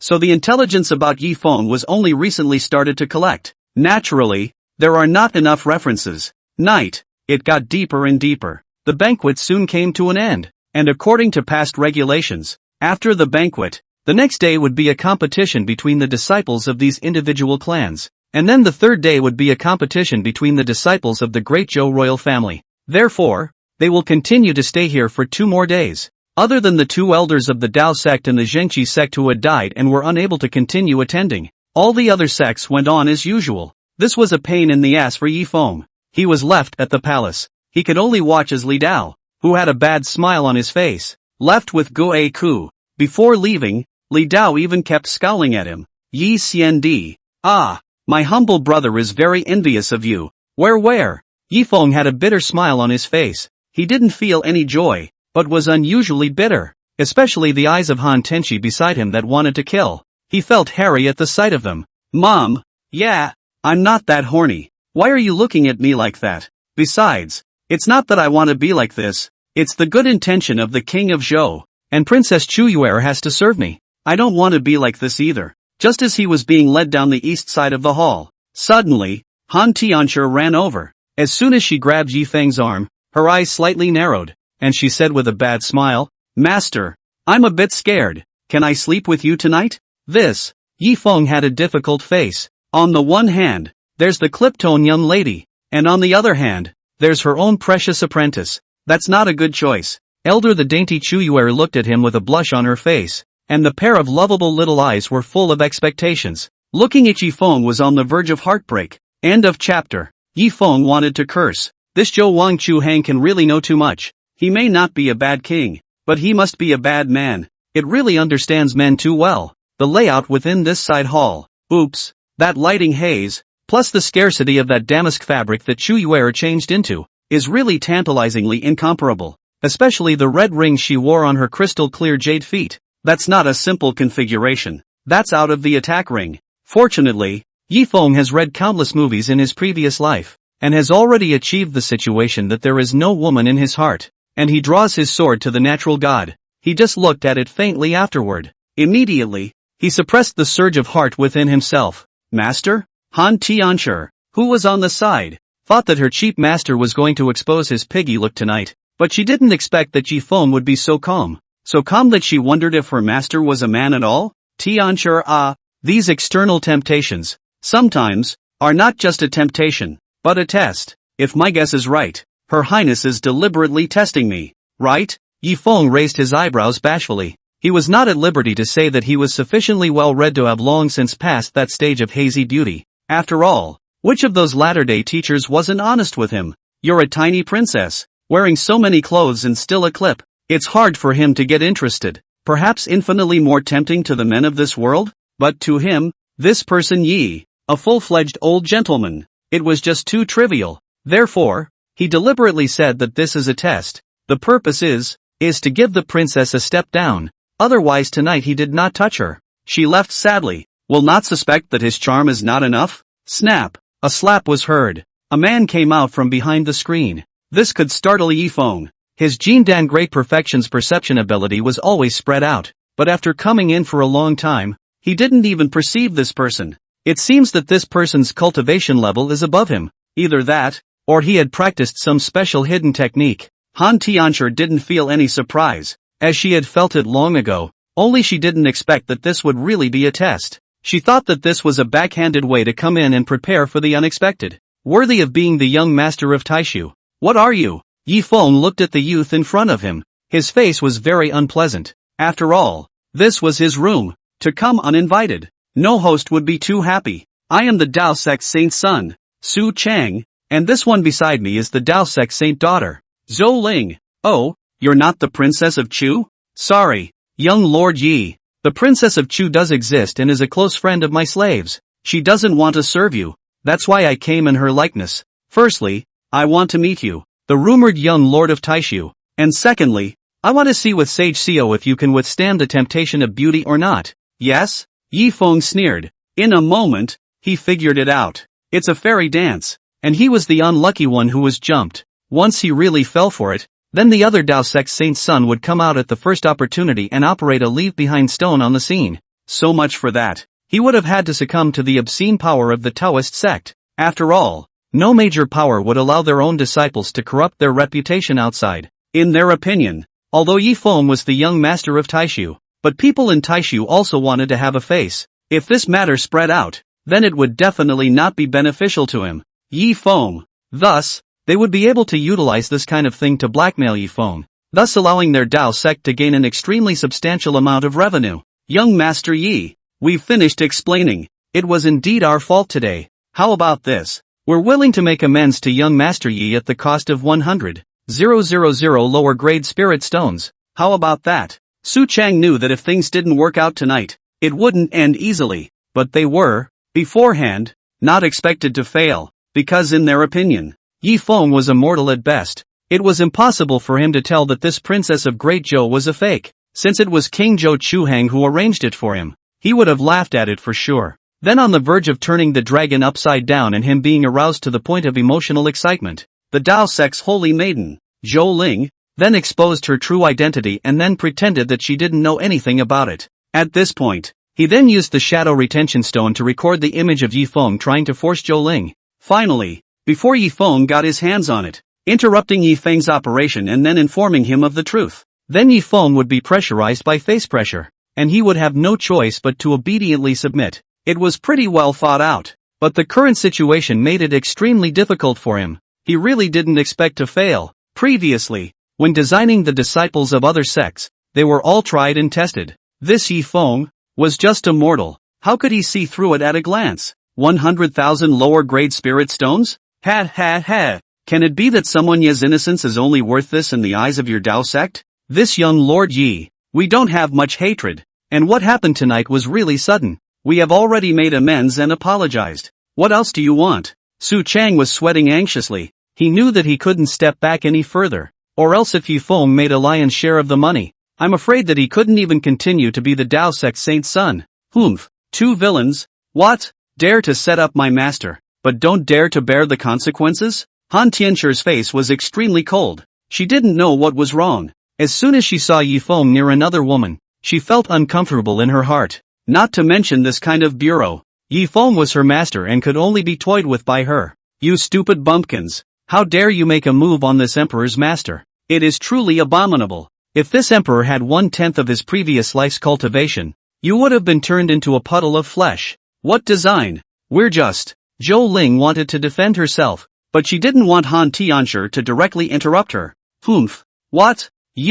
So the intelligence about Yifeng was only recently started to collect. Naturally, there are not enough references. Night. It got deeper and deeper. The banquet soon came to an end, and according to past regulations, after the banquet, the next day would be a competition between the disciples of these individual clans, and then the third day would be a competition between the disciples of the great Zhou royal family. Therefore, they will continue to stay here for 2 more days. Other than the 2 elders of the Dao sect and the Zhengqi sect who had died and were unable to continue attending, all the other sects went on as usual. This was a pain in the ass for Yifeng. He was left at the palace. He could only watch as Li Dao, who had a bad smile on his face, left with Guo Ku. Before leaving, Li Dao even kept scowling at him. Yi Xiandi. My humble brother is very envious of you. Where? Yifeng had a bitter smile on his face. He didn't feel any joy, but was unusually bitter, especially the eyes of Han Tenchi beside him that wanted to kill. He felt hairy at the sight of them. Mom, yeah, I'm not that horny. Why are you looking at me like that? Besides, it's not that I want to be like this, it's the good intention of the king of Zhou, and Princess Chuyuer has to serve me. I don't want to be like this either. Just as he was being led down the east side of the hall, suddenly, Han Tianxia ran over. As soon as she grabbed Yifeng's arm, her eyes slightly narrowed, and she said with a bad smile, Master, I'm a bit scared. Can I sleep with you tonight? Yifeng had a difficult face. On the one hand, there's the clip-tone young lady, and on the other hand, there's her own precious apprentice. That's not a good choice. Elder the dainty Chuyuer looked at him with a blush on her face, and the pair of lovable little eyes were full of expectations. Looking at Yifeng was on the verge of heartbreak. End of chapter. Yi Feng wanted to curse. This Zhou Wang Chu Hang can really know too much. He may not be a bad king, but he must be a bad man. It really understands men too well. The layout within this side hall. Oops. That lighting haze, plus the scarcity of that damask fabric that Chu Yuer changed into, is really tantalizingly incomparable. Especially the red ring she wore on her crystal clear jade feet. That's not a simple configuration. That's out of the attack ring. Fortunately, Yi Feng has read countless movies in his previous life, and has already achieved the situation that there is no woman in his heart, and he draws his sword to the natural god. He just looked at it faintly afterward. Immediately, he suppressed the surge of heart within himself. Master? Han Tianshi, who was on the side, thought that her cheap master was going to expose his piggy look tonight, but she didn't expect that Yi Feng would be so calm that she wondered if her master was a man at all. Tianshi, these external temptations, sometimes, are not just a temptation, but a test. If my guess is right, Her Highness is deliberately testing me, right? Yi Feng raised his eyebrows bashfully. He was not at liberty to say that he was sufficiently well read to have long since passed that stage of hazy beauty. After all, which of those latter-day teachers wasn't honest with him? You're a tiny princess, wearing so many clothes and still a clip. It's hard for him to get interested. Perhaps infinitely more tempting to the men of this world? But to him, this person Yi, a full-fledged old gentleman, it was just too trivial. Therefore, he deliberately said that this is a test. The purpose is to give the princess a step down. Otherwise tonight he did not touch her. She left sadly. Will not suspect that his charm is not enough? Snap! A slap was heard. A man came out from behind the screen. This could startle Yi Feng. His Jindan Great Perfection's perception ability was always spread out, but after coming in for a long time, he didn't even perceive this person. It seems that this person's cultivation level is above him. Either that, or he had practiced some special hidden technique. Han Tianshi didn't feel any surprise, as she had felt it long ago, only she didn't expect that this would really be a test. She thought that this was a backhanded way to come in and prepare for the unexpected. Worthy of being the young master of Taishu. What are you? Yi Feng looked at the youth in front of him. His face was very unpleasant. After all, this was his room. To come uninvited. No host would be too happy. I am the Dao Sect Saint's son, Su Chang, and this one beside me is the Dao Sect Saint daughter, Zhou Ling. Oh, you're not the Princess of Chu? Sorry, young Lord Yi. The Princess of Chu does exist and is a close friend of my slaves. She doesn't want to serve you. That's why I came in her likeness. Firstly, I want to meet you, the rumored young Lord of Taishu. And secondly, I want to see with Sage Seo if you can withstand the temptation of beauty or not. Yes? Yi Feng sneered. In a moment, he figured it out. It's a fairy dance, and he was the unlucky one who was jumped. Once he really fell for it, then the other Dao Sect Saint's son would come out at the first opportunity and operate a leave-behind stone on the scene. So much for that. He would have had to succumb to the obscene power of the Taoist sect. After all, no major power would allow their own disciples to corrupt their reputation outside. In their opinion, although Yi Feng was the young master of Taishu, but people in Taishu also wanted to have a face. If this matter spread out, then it would definitely not be beneficial to him. Yi Feng. Thus, they would be able to utilize this kind of thing to blackmail Yi Feng, thus allowing their Dao sect to gain an extremely substantial amount of revenue. Young Master Yi, we've finished explaining. It was indeed our fault today. How about this? We're willing to make amends to young Master Yi at the cost of 100,000 lower grade spirit stones. How about that? Su Chang knew that if things didn't work out tonight, it wouldn't end easily, but they were, beforehand, not expected to fail, because in their opinion, Yi Feng was a mortal at best. It was impossible for him to tell that this Princess of Great Zhou was a fake, since it was King Zhou Chuhang who arranged it for him. He would have laughed at it for sure. Then on the verge of turning the dragon upside down and him being aroused to the point of emotional excitement, the Dao sect's holy maiden, Zhou Ling, then exposed her true identity and then pretended that she didn't know anything about it. At this point, he then used the shadow retention stone to record the image of Yi Feng trying to force Zhou Ling. Finally, before Yi Feng got his hands on it, interrupting Yi Feng's operation and then informing him of the truth. Then Yi Feng would be pressurized by face pressure, and he would have no choice but to obediently submit. It was pretty well thought out, but the current situation made it extremely difficult for him. He really didn't expect to fail. Previously, when designing the disciples of other sects, they were all tried and tested. This Yi Feng was just a mortal. How could he see through it at a glance? 100,000 lower grade spirit stones? Ha ha ha. Can it be that someone Ye's innocence is only worth this in the eyes of your Dao sect? This young Lord Yi, we don't have much hatred, and what happened tonight was really sudden. We have already made amends and apologized. What else do you want? Su Chang was sweating anxiously. He knew that he couldn't step back any further, or else if Yifeng made a lion's share of the money, I'm afraid that he couldn't even continue to be the Dao sect saint's son. Humph, 2 villains? What? Dare to set up my master, but don't dare to bear the consequences? Han Tianchu's face was extremely cold. She didn't know what was wrong. As soon as she saw Yifeng near another woman, she felt uncomfortable in her heart. Not to mention this kind of bureau. Yifeng was her master and could only be toyed with by her. You stupid bumpkins. How dare you make a move on this emperor's master? It is truly abominable. If this emperor had 1/10 of his previous life's cultivation, you would have been turned into a puddle of flesh. What design? We're just. Zhou Ling wanted to defend herself, but she didn't want Han Tianchu to directly interrupt her. Humph. What? Do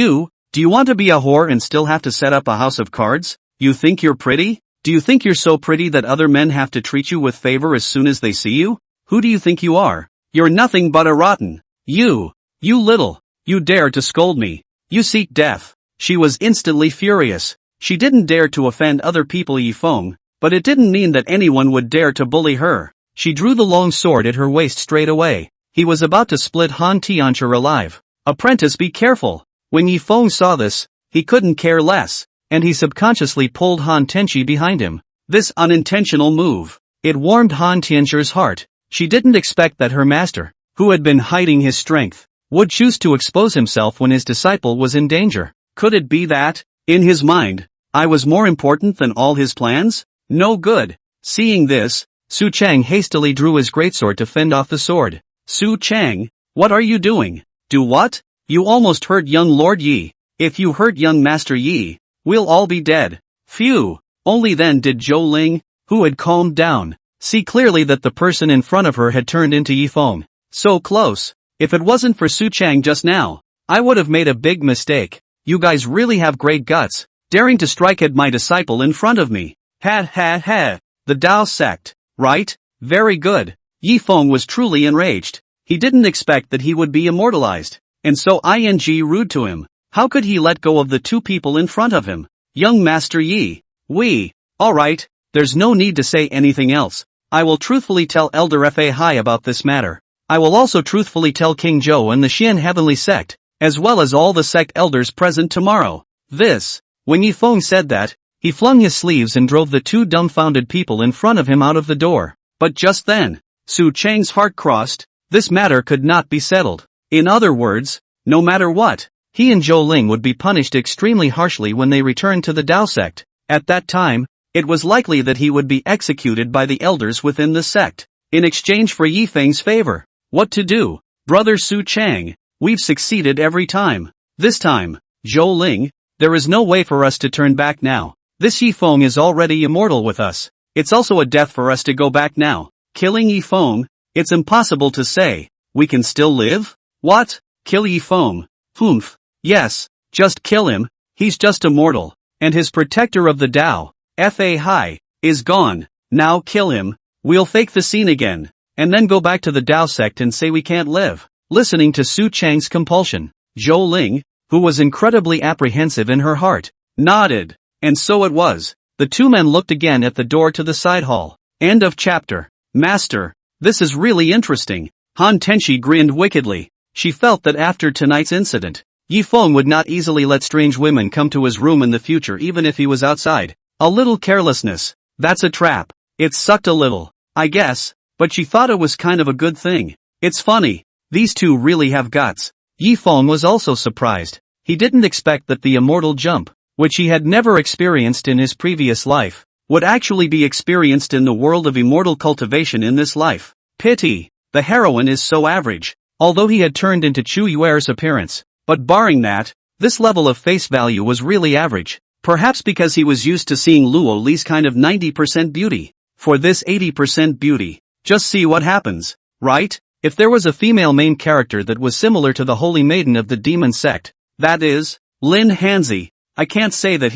you want to be a whore and still have to set up a house of cards? You think you're pretty? Do you think you're so pretty that other men have to treat you with favor as soon as they see you? Who do you think you are? You're nothing but a rotten. You dare to scold me. You seek death. She was instantly furious. She didn't dare to offend other people Yifeng, but it didn't mean that anyone would dare to bully her. She drew the long sword at her waist straight away. He was about to split Han Tianchu alive. Apprentice, be careful. When Yifeng saw this, he couldn't care less, and he subconsciously pulled Han Tenchi behind him. This unintentional move, it warmed Han Tianchu's heart. She didn't expect that her master, who had been hiding his strength, would choose to expose himself when his disciple was in danger. Could it be that, in his mind, I was more important than all his plans? No good. Seeing this, Su Chang hastily drew his greatsword to fend off the sword. Su Chang, what are you doing? Do what? You almost hurt young Lord Yi. If you hurt young Master Yi, we'll all be dead. Phew. Only then did Zhou Ling, who had calmed down, see clearly that the person in front of her had turned into Yifeng. So close. If it wasn't for Su Chang just now, I would have made a big mistake. You guys really have great guts, daring to strike at my disciple in front of me. Ha ha ha. The Dao sect, right? Very good. Yifeng was truly enraged. He didn't expect that he would be immortalized, and so rude to him. How could he let go of the 2 people in front of him? Young Master Yi. Alright, there's no need to say anything else. I will truthfully tell Elder Fai about this matter. I will also truthfully tell King Zhou and the Xian Heavenly Sect, as well as all the sect elders present tomorrow. When Yifeng said that, he flung his sleeves and drove the 2 dumbfounded people in front of him out of the door. But just then, Su Chang's heart crossed. This matter could not be settled. In other words, no matter what, he and Zhou Ling would be punished extremely harshly when they returned to the Dao sect. At that time, it was likely that he would be executed by the elders within the sect, in exchange for Yifeng's favor. What to do? Brother Su Chang, we've succeeded every time. This time, Zhou Ling, there is no way for us to turn back now. This Yifeng is already immortal with us. It's also a death for us to go back now. Killing Yifeng? It's impossible to say. We can still live? What? Kill Yifeng? Humph. Yes, just kill him. He's just a mortal, and his protector of the Dao, Fai, is gone. Now kill him. We'll fake the scene again, and then go back to the Dao sect and say we can't live. Listening to Su Chang's compulsion, Zhou Ling, who was incredibly apprehensive in her heart, nodded. And so it was. The 2 men looked again at the door to the side hall. End of chapter. Master, this is really interesting. Han Tenchi grinned wickedly. She felt that after tonight's incident, Yifeng would not easily let strange women come to his room in the future even if he was outside. A little carelessness. That's a trap. It sucked a little, I guess, but she thought it was kind of a good thing. It's funny. These 2 really have guts. Yifeng was also surprised. He didn't expect that the immortal jump, which he had never experienced in his previous life, would actually be experienced in the world of immortal cultivation in this life. Pity. The heroine is so average. Although he had turned into Chu Yuer's appearance, but barring that, this level of face value was really average. Perhaps because he was used to seeing Luo Li's kind of 90% beauty. For this 80% beauty, just see what happens, right? If there was a female main character that was similar to the Holy Maiden of the Demon Sect, that is, Lin Hanzi, I can't say that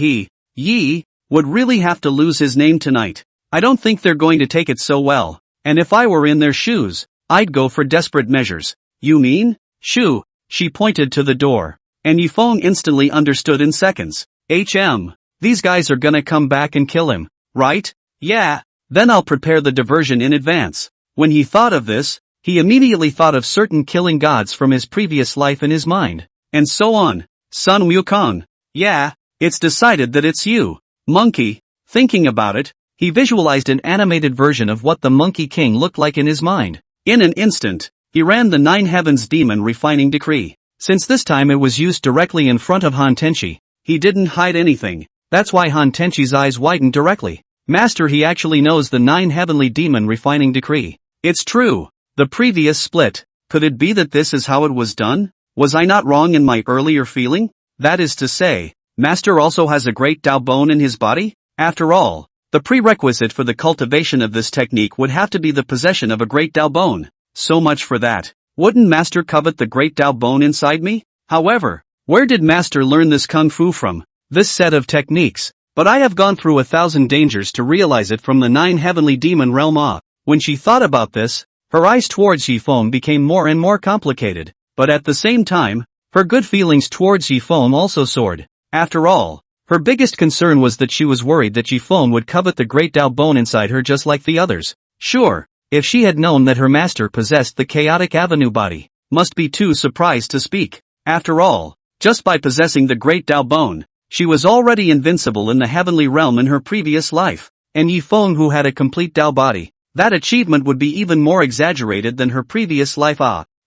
Yi, would really have to lose his name tonight. I don't think they're going to take it so well, and if I were in their shoes, I'd go for desperate measures. You mean? Shoo, she pointed to the door, and Yifeng instantly understood in seconds. These guys are gonna come back and kill him, right? Yeah, then I'll prepare the diversion in advance. When he thought of this, he immediately thought of certain killing gods from his previous life in his mind, and so on. Sun Wukong. Yeah, it's decided that it's you, monkey. Thinking about it, he visualized an animated version of what the Monkey King looked like in his mind. In an instant, he ran the Nine Heavens Demon Refining Decree. Since this time it was used directly in front of Han Tenchi, he didn't hide anything. That's why Han Tenchi's eyes widened directly. Master, he actually knows the Nine Heavenly Demon Refining Decree. It's true. The previous split. Could it be that this is how it was done? Was I not wrong in my earlier feeling? That is to say, Master also has a great Dao bone in his body? After all, the prerequisite for the cultivation of this technique would have to be the possession of a great Dao bone. So much for that. Wouldn't Master covet the great Dao bone inside me? However, where did Master learn this kung fu from? This set of techniques. But I have gone through 1,000 dangers to realize it from the Nine Heavenly Demon Realm. When she thought about this, her eyes towards Yifeng became more and more complicated, but at the same time, her good feelings towards Yifeng also soared. After all, her biggest concern was that she was worried that Yifeng would covet the great Dao bone inside her just like the others. Sure, if she had known that her master possessed the chaotic avenue body, must be too surprised to speak. After all, just by possessing the great Dao bone, she was already invincible in the heavenly realm in her previous life, and Yifeng who had a complete Dao body, that achievement would be even more exaggerated than her previous life.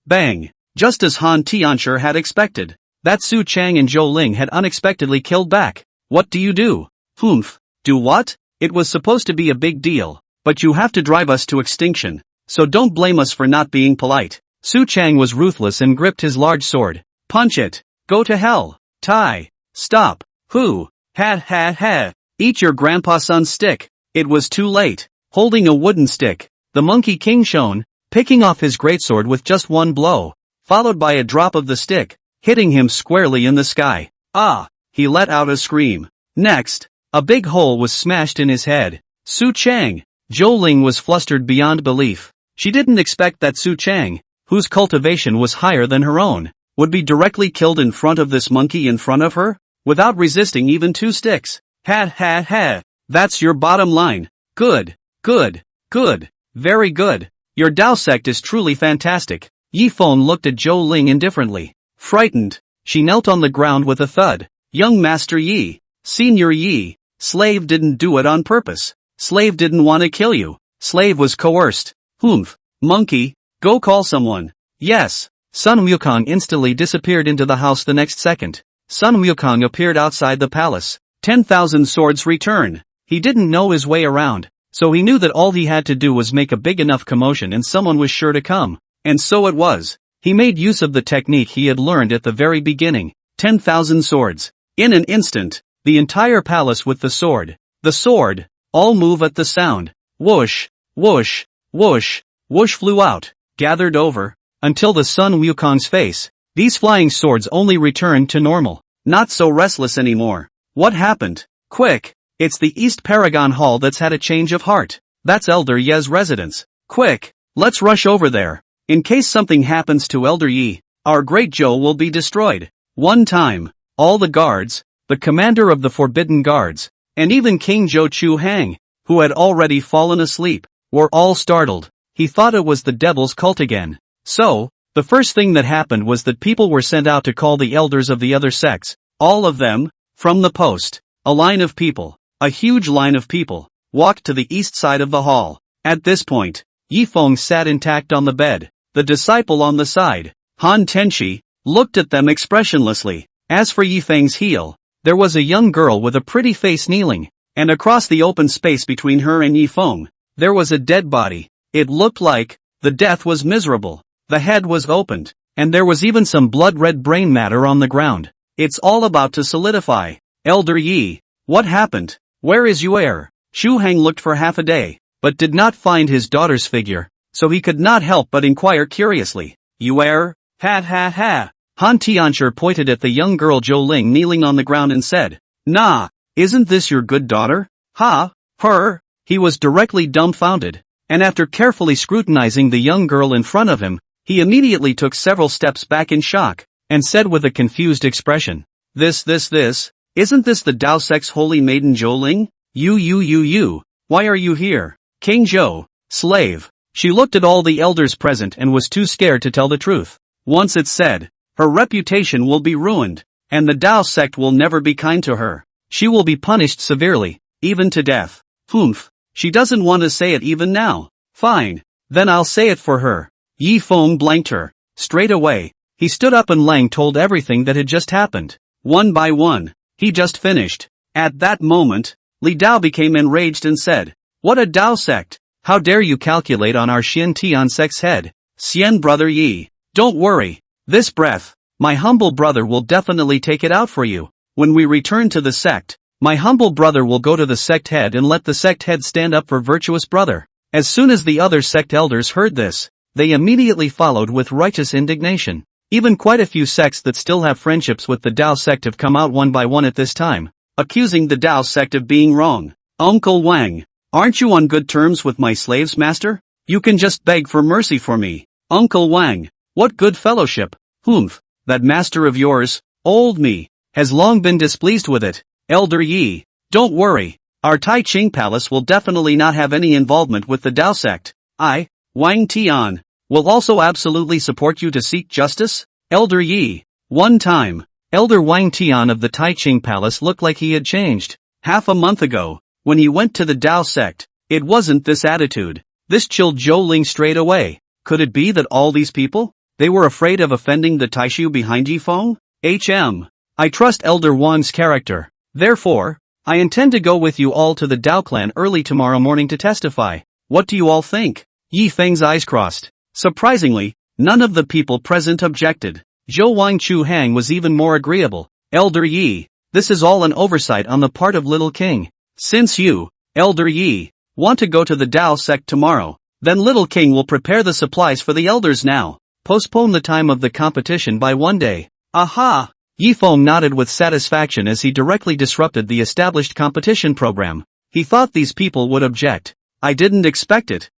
Bang! Just as Han Tianchi had expected, that Su Chang and Zhou Ling had unexpectedly killed back. What do you do? Humph. Do what? It was supposed to be a big deal, but you have to drive us to extinction, so don't blame us for not being polite. Su Chang was ruthless and gripped his large sword. Punch it! Go to hell! Tai! Stop! Who? Ha! Eat your grandpa's son's stick! It was too late. Holding a wooden stick, the Monkey King shone, picking off his greatsword with just one blow, followed by a drop of the stick, hitting him squarely in the sky. He let out a scream. Next, a big hole was smashed in his head. Su Chang! Zhou Ling was flustered beyond belief. She didn't expect that Su Chang, whose cultivation was higher than her own, would be directly killed in front of this monkey in front of her, without resisting even 2 sticks. Ha! That's your bottom line. Good. Very good. Your Dao sect is truly fantastic. Yifeng looked at Zhou Ling indifferently. Frightened, she knelt on the ground with a thud. Young Master Yi, Senior Yi, slave didn't do it on purpose. Slave didn't want to kill you. Slave was coerced. Humph. Monkey, go call someone. Yes. Sun Wukong instantly disappeared into the house the next second. Sun Wukong appeared outside the palace. 10,000 swords return. He didn't know his way around, so he knew that all he had to do was make a big enough commotion and someone was sure to come. And so it was. He made use of the technique he had learned at the very beginning. 10,000 swords. In an instant, the entire palace with the sword, all move at the sound. Whoosh, whoosh, whoosh, whoosh flew out, gathered over, until the Sun Wukong's face. These flying swords only returned to normal. Not so restless anymore. What happened? Quick! It's the East Paragon Hall that's had a change of heart. That's Elder Ye's residence. Quick! Let's rush over there. In case something happens to Elder Yi, our great Zhou will be destroyed. One time, all the guards, the commander of the Forbidden Guards, and even King Zhou Chu Hang, who had already fallen asleep, were all startled. He thought it was the devil's cult again. So, the first thing that happened was that people were sent out to call the elders of the other sects. All of them, from the post. A line of people, a huge line of people, walked to the east side of the hall. At this point, Yifeng sat intact on the bed, the disciple on the side. Han Tenchi looked at them expressionlessly. As for Yifeng's heel, there was a young girl with a pretty face kneeling, and across the open space between her and Yifeng, there was a dead body. It looked like the death was miserable. The head was opened, and there was even some blood-red brain matter on the ground. It's all about to solidify. Elder Yi, what happened? Where is Yuer? Shu Hang looked for half a day, but did not find his daughter's figure, so he could not help but inquire curiously. Yuer? Ha. Han Tianchi pointed at the young girl Zhou Ling kneeling on the ground and said, Nah, isn't this your good daughter? Ha, her? He was directly dumbfounded, and after carefully scrutinizing the young girl in front of him, he immediately took several steps back in shock, and said with a confused expression, isn't this the Dao sect's holy maiden Zhou Ling? You, why are you here? King Zhou, slave. She looked at all the elders present and was too scared to tell the truth. Once it's said, her reputation will be ruined, and the Dao sect will never be kind to her. She will be punished severely, even to death. Humph, she doesn't want to say it even now. Fine, then I'll say it for her. Yi Feng blanked her. Straight away, he stood up and Lang told everything that had just happened. One by one, he just finished. At that moment, Li Dao became enraged and said, "What a Dao sect! How dare you calculate on our Xian Tian sect's head? Xian brother Yi, don't worry. This breath, my humble brother will definitely take it out for you. When we return to the sect, my humble brother will go to the sect head and let the sect head stand up for virtuous brother." As soon as the other sect elders heard this, they immediately followed with righteous indignation. Even quite a few sects that still have friendships with the Dao sect have come out one by one at this time, accusing the Dao sect of being wrong. Uncle Wang, aren't you on good terms with my slaves, master? You can just beg for mercy for me. Uncle Wang, what good fellowship. Humph, that master of yours, old me, has long been displeased with it. Elder Yi, don't worry, our Tai Ching Palace will definitely not have any involvement with the Dao sect. I, Wang Tian, will also absolutely support you to seek justice. Elder Yi, one time, Elder Wang Tian of the Tai Ching Palace looked like he had changed. Half a month ago, when he went to the Dao sect, it wasn't this attitude. This chilled Zhou Ling straight away. Could it be that all these people, they were afraid of offending the Taishu behind Yi Feng? I trust Elder Wang's character. Therefore, I intend to go with you all to the Dao clan early tomorrow morning to testify. What do you all think? Yi Feng's eyes crossed. Surprisingly, none of the people present objected. Zhou Wang Chu Hang was even more agreeable. Elder Yi, this is all an oversight on the part of Little King. Since you, Elder Yi, want to go to the Dao sect tomorrow, then Little King will prepare the supplies for the elders now. Postpone the time of the competition by one day. Aha! Yi Feng nodded with satisfaction as he directly disrupted the established competition program. He thought these people would object. I didn't expect it.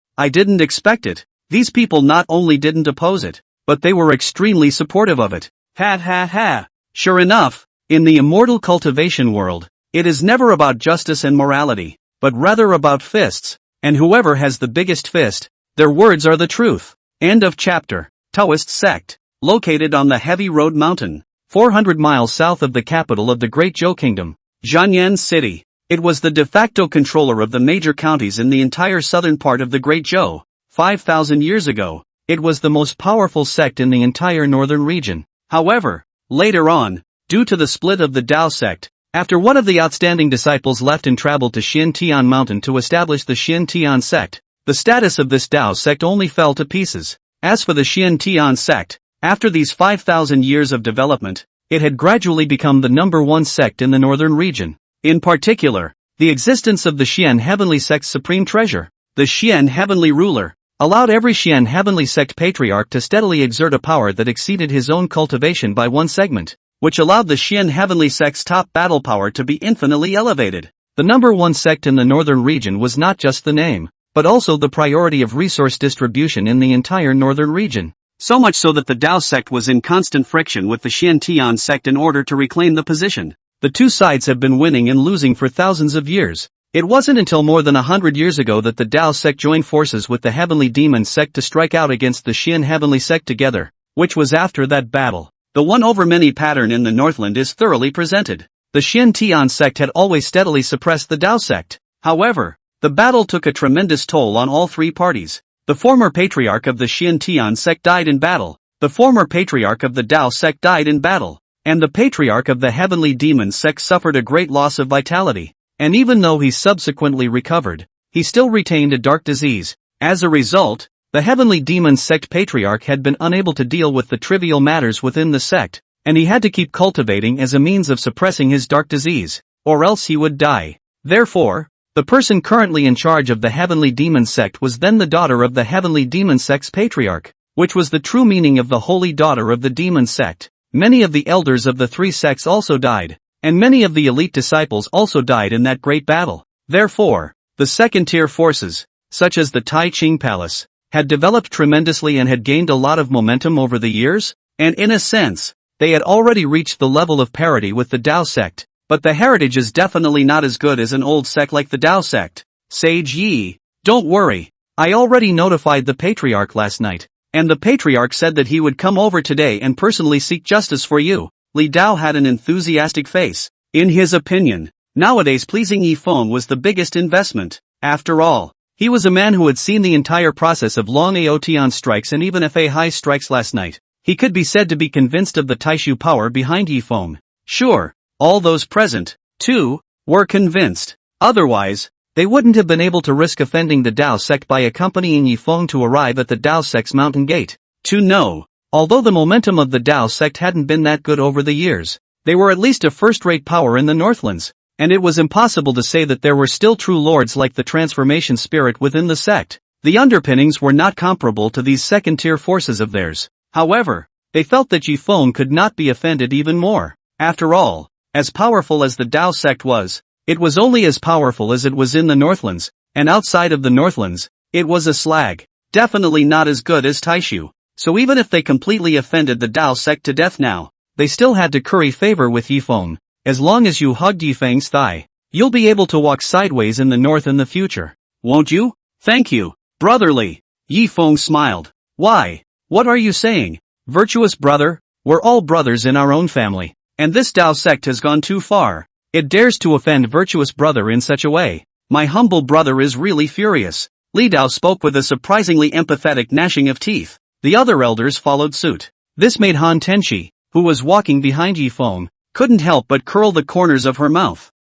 These people not only didn't oppose it, but they were extremely supportive of it. Ha. Sure enough, in the immortal cultivation world, it is never about justice and morality, but rather about fists, and whoever has the biggest fist, their words are the truth. End of chapter. Taoist sect, located on the Heavy Road Mountain, 400 miles south of the capital of the Great Zhou Kingdom, Jianyan City. It was the de facto controller of the major counties in the entire southern part of the Great Zhou. 5,000 years ago, it was the most powerful sect in the entire northern region. However, later on, due to the split of the Dao sect, after one of the outstanding disciples left and traveled to Xiantian Mountain to establish the Xiantian sect, the status of this Dao sect only fell to pieces. As for the Xiantian sect, after these 5,000 years of development, it had gradually become the #1 sect in the northern region. In particular, the existence of the Xian Heavenly Sect's supreme treasure, the Xian Heavenly Ruler, allowed every Xian Heavenly Sect patriarch to steadily exert a power that exceeded his own cultivation by one segment, which allowed the Xian Heavenly Sect's top battle power to be infinitely elevated. The #1 sect in the northern region was not just the name, but also the priority of resource distribution in the entire northern region. So much so that the Dao sect was in constant friction with the Xiantian sect in order to reclaim the position. The two sides have been winning and losing for thousands of years. It wasn't until more than 100 years ago that the Dao sect joined forces with the Heavenly Demon sect to strike out against the Xian Heavenly sect together, which was after that battle. The one-over-many pattern in the Northland is thoroughly presented. The Xiantian sect had always steadily suppressed the Dao sect. However, the battle took a tremendous toll on all three parties. The former patriarch of the Xiantian sect died in battle, the former patriarch of the Dao sect died in battle, and the patriarch of the Heavenly Demon sect suffered a great loss of vitality, and even though he subsequently recovered, he still retained a dark disease. As a result, the Heavenly Demon sect patriarch had been unable to deal with the trivial matters within the sect, and he had to keep cultivating as a means of suppressing his dark disease, or else he would die. Therefore, the person currently in charge of the Heavenly Demon sect was then the daughter of the Heavenly Demon sect's patriarch, which was the true meaning of the holy daughter of the demon sect. Many of the elders of the three sects also died, and many of the elite disciples also died in that great battle. Therefore, The second-tier forces, such as the Tai Ching Palace, had developed tremendously and had gained a lot of momentum over the years, and in a sense, they had already reached the level of parity with the Tao sect, but the heritage is definitely not as good as an old sect like the Tao sect. Sage Yi, don't worry, I already notified the Patriarch last night, and the Patriarch said that he would come over today and personally seek justice for you. Li Dao had an enthusiastic face. In his opinion, nowadays pleasing Yi Feng was the biggest investment. After all, he was a man who had seen the entire process of Long Aotian strikes and even Fa Hai strikes last night. He could be said to be convinced of the Taishu power behind Yi Feng. Sure, all those present, too, were convinced. Otherwise, they wouldn't have been able to risk offending the Tao sect by accompanying Yi Feng to arrive at the Tao sect's mountain gate. To know, although the momentum of the Tao sect hadn't been that good over the years, they were at least a first-rate power in the Northlands, and it was impossible to say that there were still true lords like the transformation spirit within the sect. The underpinnings were not comparable to these second-tier forces of theirs. However, they felt that Yi Feng could not be offended even more. After all, as powerful as the Tao sect was, it was only as powerful as it was in the Northlands, and outside of the Northlands, it was a slag. Definitely not as good as Taishu. So even if they completely offended the Tao sect to death now, they still had to curry favor with Yi Feng. As long as you hugged Yi Feng's thigh, you'll be able to walk sideways in the north in the future. Won't you? Thank you, brotherly. Yi Feng smiled. Why? What are you saying? Virtuous brother? We're all brothers in our own family, and this Tao sect has gone too far. It dares to offend virtuous brother in such a way. My humble brother is really furious. Li Dao spoke with a surprisingly empathetic gnashing of teeth. The other elders followed suit. This made Han Tenshi, who was walking behind Yi Feng, couldn't help but curl the corners of her mouth.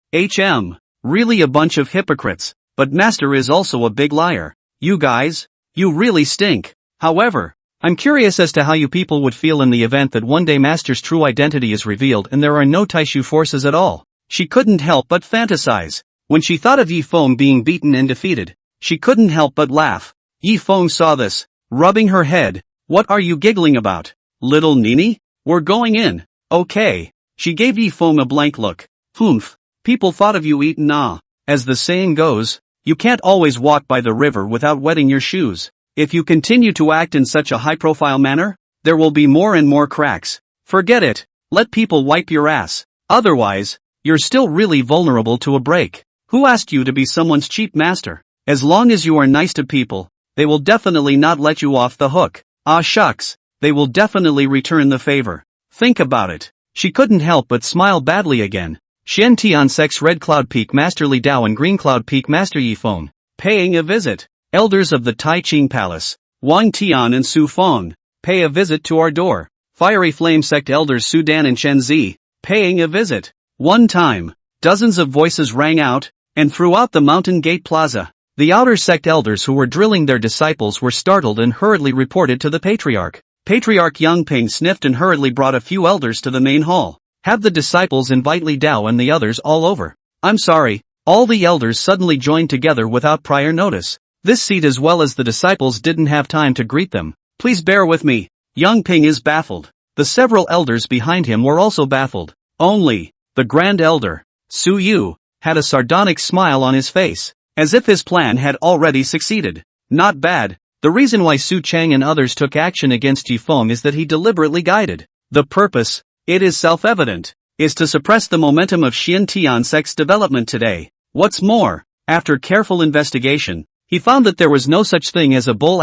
Really a bunch of hypocrites, but Master is also a big liar. You guys, you really stink. However, I'm curious as to how you people would feel in the event that one day Master's true identity is revealed and there are no Taishu forces at all. She couldn't help but fantasize. When she thought of Yi Feng being beaten and defeated, she couldn't help but laugh. Yi Feng saw this, rubbing her head. What are you giggling about, little Nini? We're going in, okay. She gave Yi Feng a blank look. Humph, people thought of you eaten As the saying goes, you can't always walk by the river without wetting your shoes. If you continue to act in such a high-profile manner, there will be more and more cracks. Forget it, let people wipe your ass. Otherwise, you're still really vulnerable to a break. Who asked you to be someone's cheap master? As long as you are nice to people, they will definitely not let you off the hook. Ah shucks, they will definitely return the favor. Think about it. She couldn't help but smile badly again. Xian Tian Sec's Red Cloud Peak Master Li Dao and Green Cloud Peak Master Yi Feng, paying a visit. Elders of the Tai Ching Palace, Wang Tian and Su Feng, pay a visit to our door. Fiery Flame Sect Elders Su Dan and Chen Zi, paying a visit. One time, dozens of voices rang out, and throughout the Mountain Gate Plaza, the outer sect elders who were drilling their disciples were startled and hurriedly reported to the Patriarch. Patriarch Yang Ping sniffed and hurriedly brought a few elders to the main hall. Have the disciples invite Li Dao and the others all over. I'm sorry, all the elders suddenly joined together without prior notice. This seat as well as the disciples didn't have time to greet them. Please bear with me. Yang Ping is baffled. The several elders behind him were also baffled. Only, the Grand Elder, Su Yu, had a sardonic smile on his face, as if his plan had already succeeded. Not bad. The reason why Su Chang and others took action against Yi Feng is that he deliberately guided. The purpose, it is self-evident, is to suppress the momentum of Xian Tian Sect's development today. What's more, after careful investigation, he found that there was no such thing as a bull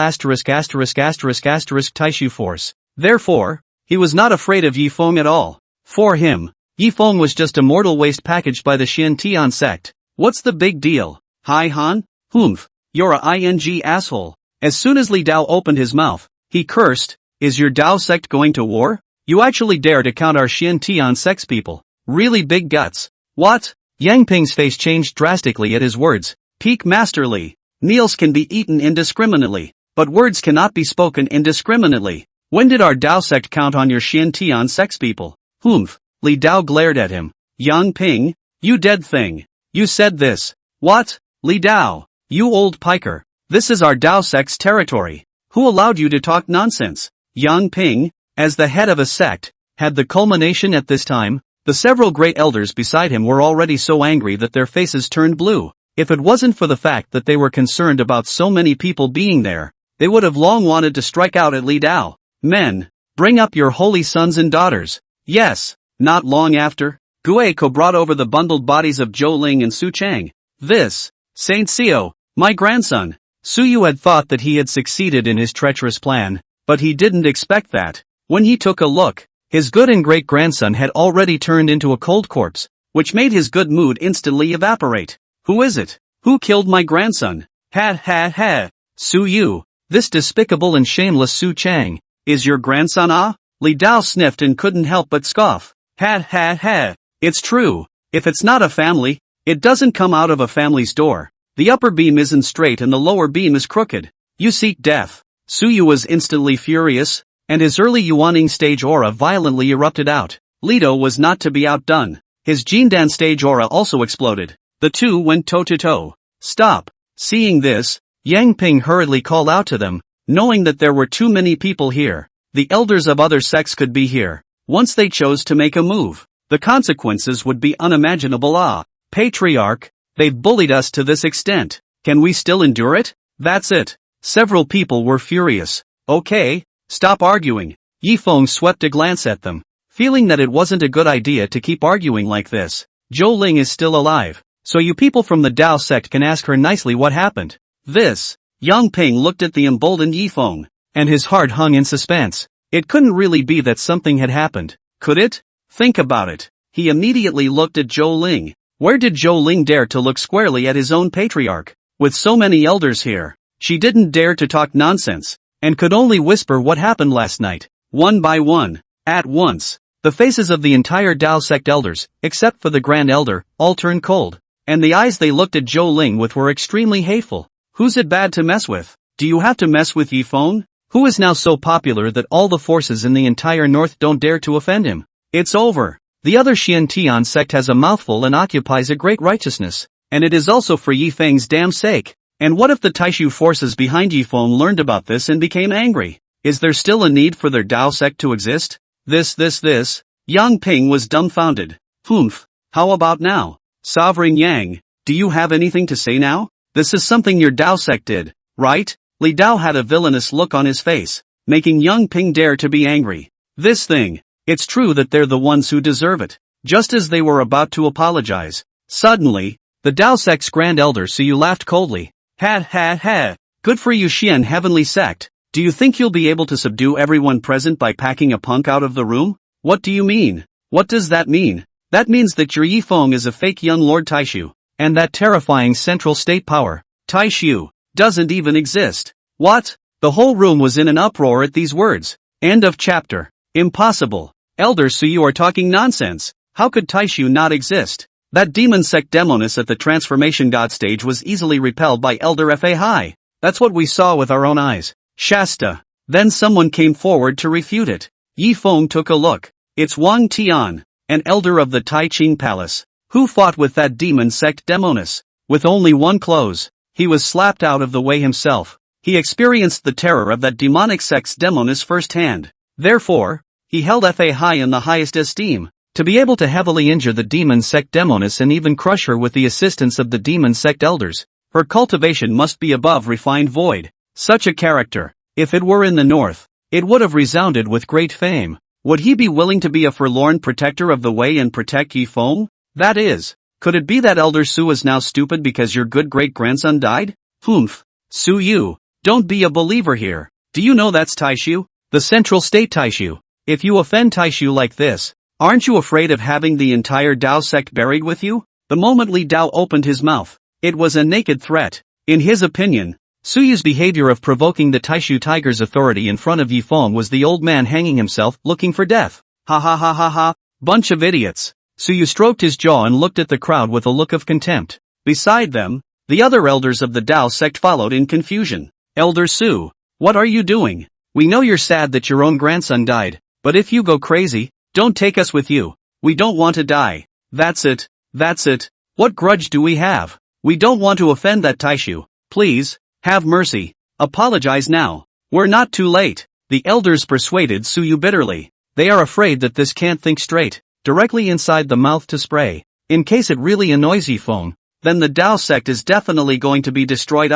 Taishu force. Therefore, he was not afraid of Yi Feng at all. For him, Yi Feng was just a mortal waste packaged by the Xian Tian sect. What's the big deal? Hi Han? Humph, you're a ing asshole. As soon as Li Dao opened his mouth, he cursed. Is your Dao sect going to war? You actually dare to count our Xian Tian sect's people? Really big guts. What? Yang Ping's face changed drastically at his words. Peak Masterly. Meals can be eaten indiscriminately, but words cannot be spoken indiscriminately. When did our Dao sect count on your Xian Tian sect's people? Humph. Li Dao glared at him. Yang Ping, you dead thing. You said this. What? Li Dao, you old piker. This is our Dao sect's territory. Who allowed you to talk nonsense? Yang Ping, as the head of a sect, had the culmination at this time. The several great elders beside him were already so angry that their faces turned blue. If it wasn't for the fact that they were concerned about so many people being there, they would have long wanted to strike out at Li Dao. Men, bring up your holy sons and daughters. Yes. Not long after, Gueko brought over the bundled bodies of Zhou Ling and Su Chang. This, Saint Xiao, my grandson. Su Yu had thought that he had succeeded in his treacherous plan, but he didn't expect that. When he took a look, his good and great-grandson had already turned into a cold corpse, which made his good mood instantly evaporate. Who is it? Who killed my grandson? Ha ha ha. Su Yu, this despicable and shameless Su Chang, is your grandson ah? Li Dao sniffed and couldn't help but scoff. Ha ha ha. It's true. If it's not a family, it doesn't come out of a family's door. The upper beam isn't straight and the lower beam is crooked. You seek death. Su Yu was instantly furious, and his early Yuaning stage aura violently erupted out. Lido was not to be outdone. His Jindan stage aura also exploded. The two went toe-to-toe. Stop. Seeing this, Yang Ping hurriedly called out to them, knowing that there were too many people here. The elders of other sects could be here. Once they chose to make a move, the consequences would be unimaginable. Ah, Patriarch, they've bullied us to this extent. Can we still endure it? That's it. Several people were furious. Okay, stop arguing. Yifeng swept a glance at them, feeling that it wasn't a good idea to keep arguing like this. Zhou Ling is still alive, so you people from the Dao sect can ask her nicely what happened. This. Yang Ping looked at the emboldened Yifeng, and his heart hung in suspense. It couldn't really be that something had happened, could it? Think about it. He immediately looked at Zhou Ling. Where did Zhou Ling dare to look squarely at his own patriarch? With so many elders here, she didn't dare to talk nonsense, and could only whisper what happened last night. One by one, at once, the faces of the entire Dao sect elders, except for the Grand Elder, all turned cold, and the eyes they looked at Zhou Ling with were extremely hateful. Who's it bad to mess with? Do you have to mess with Yifeng? Who is now so popular that all the forces in the entire north don't dare to offend him? It's over. The other Xiantian sect has a mouthful and occupies a great righteousness, and it is also for Yifeng's damn sake. And what if the Taishu forces behind Yifeng learned about this and became angry? Is there still a need for their Dao sect to exist? This. Yang Ping was dumbfounded. Humph. How about now? Sovereign Yang, do you have anything to say now? This is something your Dao sect did, right? Li Dao had a villainous look on his face, making Yang Ping dare to be angry. This thing. It's true that they're the ones who deserve it. Just as they were about to apologize, suddenly, the Dao sect's Grand Elder Su Yu laughed coldly. Ha ha ha. Good for you Xian Heavenly Sect. Do you think you'll be able to subdue everyone present by packing a punk out of the room? What do you mean? What does that mean? That means that your Yifeng is a fake young Lord Taishu, and that terrifying central state power, Taishu, doesn't even exist. What? The whole room was in an uproar at these words. End of chapter. Impossible. Elder Su Yu are talking nonsense. How could Taishu not exist? That demon sect demoness at the transformation god stage was easily repelled by Elder Fa Hai. That's what we saw with our own eyes. Shasta. Then someone came forward to refute it. Yifeng took a look. It's Wang Tian, an elder of the Tai Ching Palace, who fought with that demon sect demoness. With only one close, he was slapped out of the way himself. He experienced the terror of that demonic sect's demoness firsthand. Therefore, he held Fa Hai in the highest esteem. To be able to heavily injure the demon sect demoness and even crush her with the assistance of the demon sect elders, her cultivation must be above refined void. Such a character, if it were in the north, it would have resounded with great fame. Would he be willing to be a forlorn protector of the way and protect Yifeng? That is, could it be that Elder Su is now stupid because your good great-grandson died? Humph. Su Yu, don't be a believer here. Do you know that's Taishu? The central state Taishu. If you offend Taishu like this, aren't you afraid of having the entire Dao sect buried with you? The moment Li Dao opened his mouth, it was a naked threat. In his opinion, Su Yu's behavior of provoking the Taishu tiger's authority in front of Yifeng was the old man hanging himself, looking for death. Ha ha ha ha ha, bunch of idiots. Su Yu stroked his jaw and looked at the crowd with a look of contempt. Beside them, the other elders of the Dao sect followed in confusion. Elder Su, what are you doing? We know you're sad that your own grandson died, but if you go crazy, don't take us with you. We don't want to die. That's it. What grudge do we have? We don't want to offend that Taishu. Please, have mercy. Apologize now. We're not too late. The elders persuaded Su Yu bitterly. They are afraid that this can't think straight. Directly inside the mouth to spray. In case it really annoys Yifeng, then the Tao sect is definitely going to be destroyed.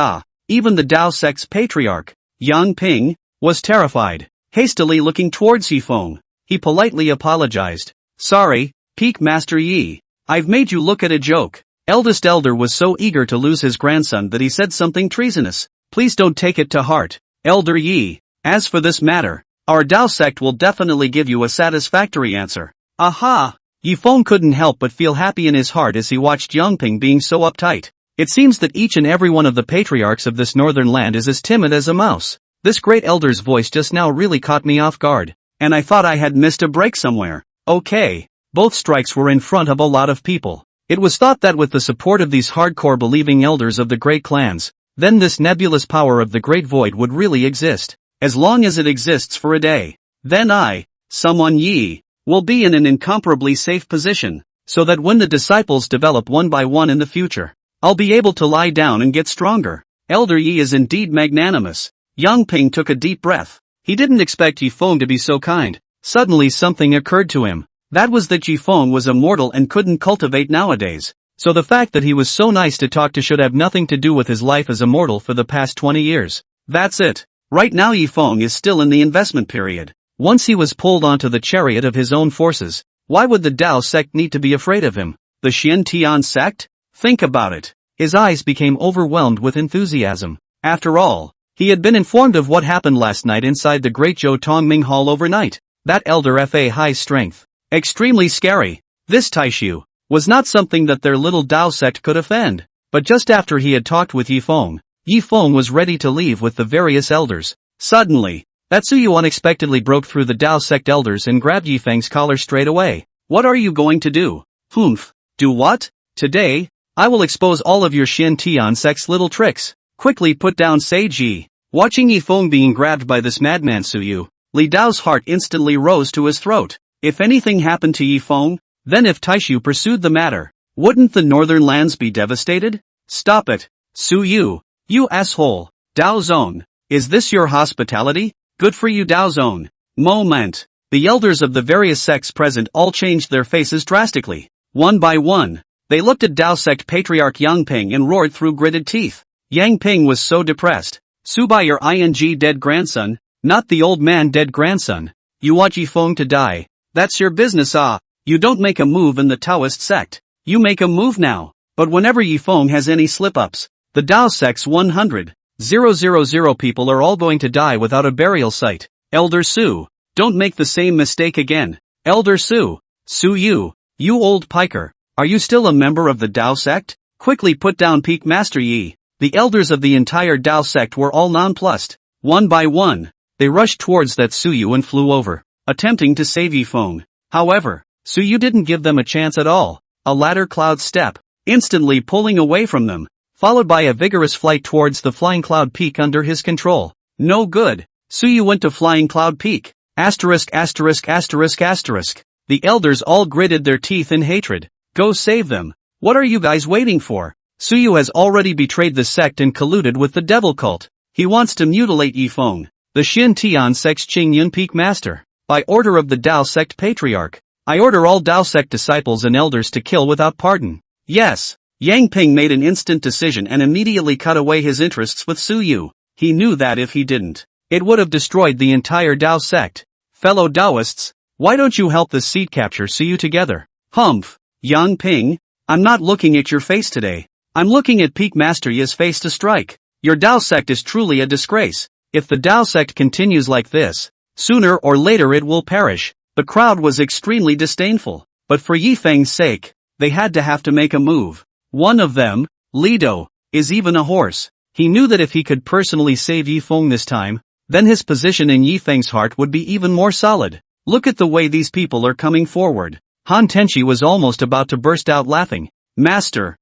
Even the Tao sect's patriarch, Yang Ping, was terrified. Hastily looking towards Yifeng, he politely apologized. Sorry, Peak Master Yi. I've made you look at a joke. Eldest elder was so eager to lose his grandson that he said something treasonous. Please don't take it to heart, Elder Yi. As for this matter, our Tao sect will definitely give you a satisfactory answer. Aha! Yifeng couldn't help but feel happy in his heart as he watched Yangping being so uptight. It seems that each and every one of the patriarchs of this northern land is as timid as a mouse. This great elder's voice just now really caught me off guard, and I thought I had missed a break somewhere. Okay. Both strikes were in front of a lot of people. It was thought that with the support of these hardcore believing elders of the great clans, then this nebulous power of the Great Void would really exist. As long as it exists for a day, then someone Yi, will be in an incomparably safe position, so that when the disciples develop one by one in the future, I'll be able to lie down and get stronger. Elder Yi is indeed magnanimous. Yang Ping took a deep breath. He didn't expect Yifeng to be so kind. Suddenly something occurred to him. That was that Yifeng was immortal and couldn't cultivate nowadays. So the fact that he was so nice to talk to should have nothing to do with his life as immortal for the past 20 years. That's it. Right now Yifeng is still in the investment period. Once he was pulled onto the chariot of his own forces, why would the Tao sect need to be afraid of him? The Xian Tian sect? Think about it. His eyes became overwhelmed with enthusiasm. After all, he had been informed of what happened last night inside the Great Zhou Tongming Hall overnight. That elder Fa high strength. Extremely scary. This Taishu was not something that their little Tao sect could offend. But just after he had talked with Yifeng was ready to leave with the various elders. Suddenly, that Suyu unexpectedly broke through the Tao sect elders and grabbed Yifeng's collar straight away. What are you going to do? Humph. Do what? Today, I will expose all of your Xian Tian sect's little tricks. Quickly put down Seiji. Watching Yifeng being grabbed by this madman Suyu, Li Dao's heart instantly rose to his throat. If anything happened to Yifeng, then if Taishu pursued the matter, wouldn't the northern lands be devastated? Stop it. Suyu, you asshole. Dao Zone, is this your hospitality? Good for you Dao Zone. Moment. The elders of the various sects present all changed their faces drastically. One by one, they looked at Tao sect patriarch Yang Ping and roared through gritted teeth. Yang Ping was so depressed. Subai your ing dead grandson, not the old man dead grandson. You want Yifeng to die. That's your business You don't make a move in the Taoist sect. You make a move now. But whenever Yifeng has any slip-ups, the Tao sect's 100,000 people are all going to die without a burial site. Elder Su, don't make the same mistake again. Elder Su, you old piker, are you still a member of the Tao sect? Quickly put down Peak Master Yi. The elders of the entire Tao sect were all nonplussed. One by one, they rushed towards that Suyu and flew over, attempting to save Yifeng. However, Suyu didn't give them a chance at all. A ladder cloud step, instantly pulling away from them, followed by a vigorous flight towards the flying cloud peak under his control. No good. Suyu went to flying cloud peak. Asterisk. The elders all gritted their teeth in hatred. Go save them. What are you guys waiting for? Suyu has already betrayed the sect and colluded with the devil cult. He wants to mutilate Yifeng, the Xin Tian sect's Qingyun Peak Master. By order of the Tao sect patriarch, I order all Tao sect disciples and elders to kill without pardon. Yes. Yang Ping made an instant decision and immediately cut away his interests with Suyu. He knew that if he didn't, it would have destroyed the entire Tao sect. Fellow Taoists, why don't you help the seed capture Suyu together? Humph. Yang Ping, I'm not looking at your face today. I'm looking at Peak Master Yi's face to strike. Your Tao sect is truly a disgrace. If the Tao sect continues like this, sooner or later it will perish. The crowd was extremely disdainful, but for Yifeng's sake, they had to make a move. One of them, Lido, is even a horse. He knew that if he could personally save Yifeng this time, then his position in Yifeng's heart would be even more solid. Look at the way these people are coming forward. Han Tenchi was almost about to burst out laughing. Master,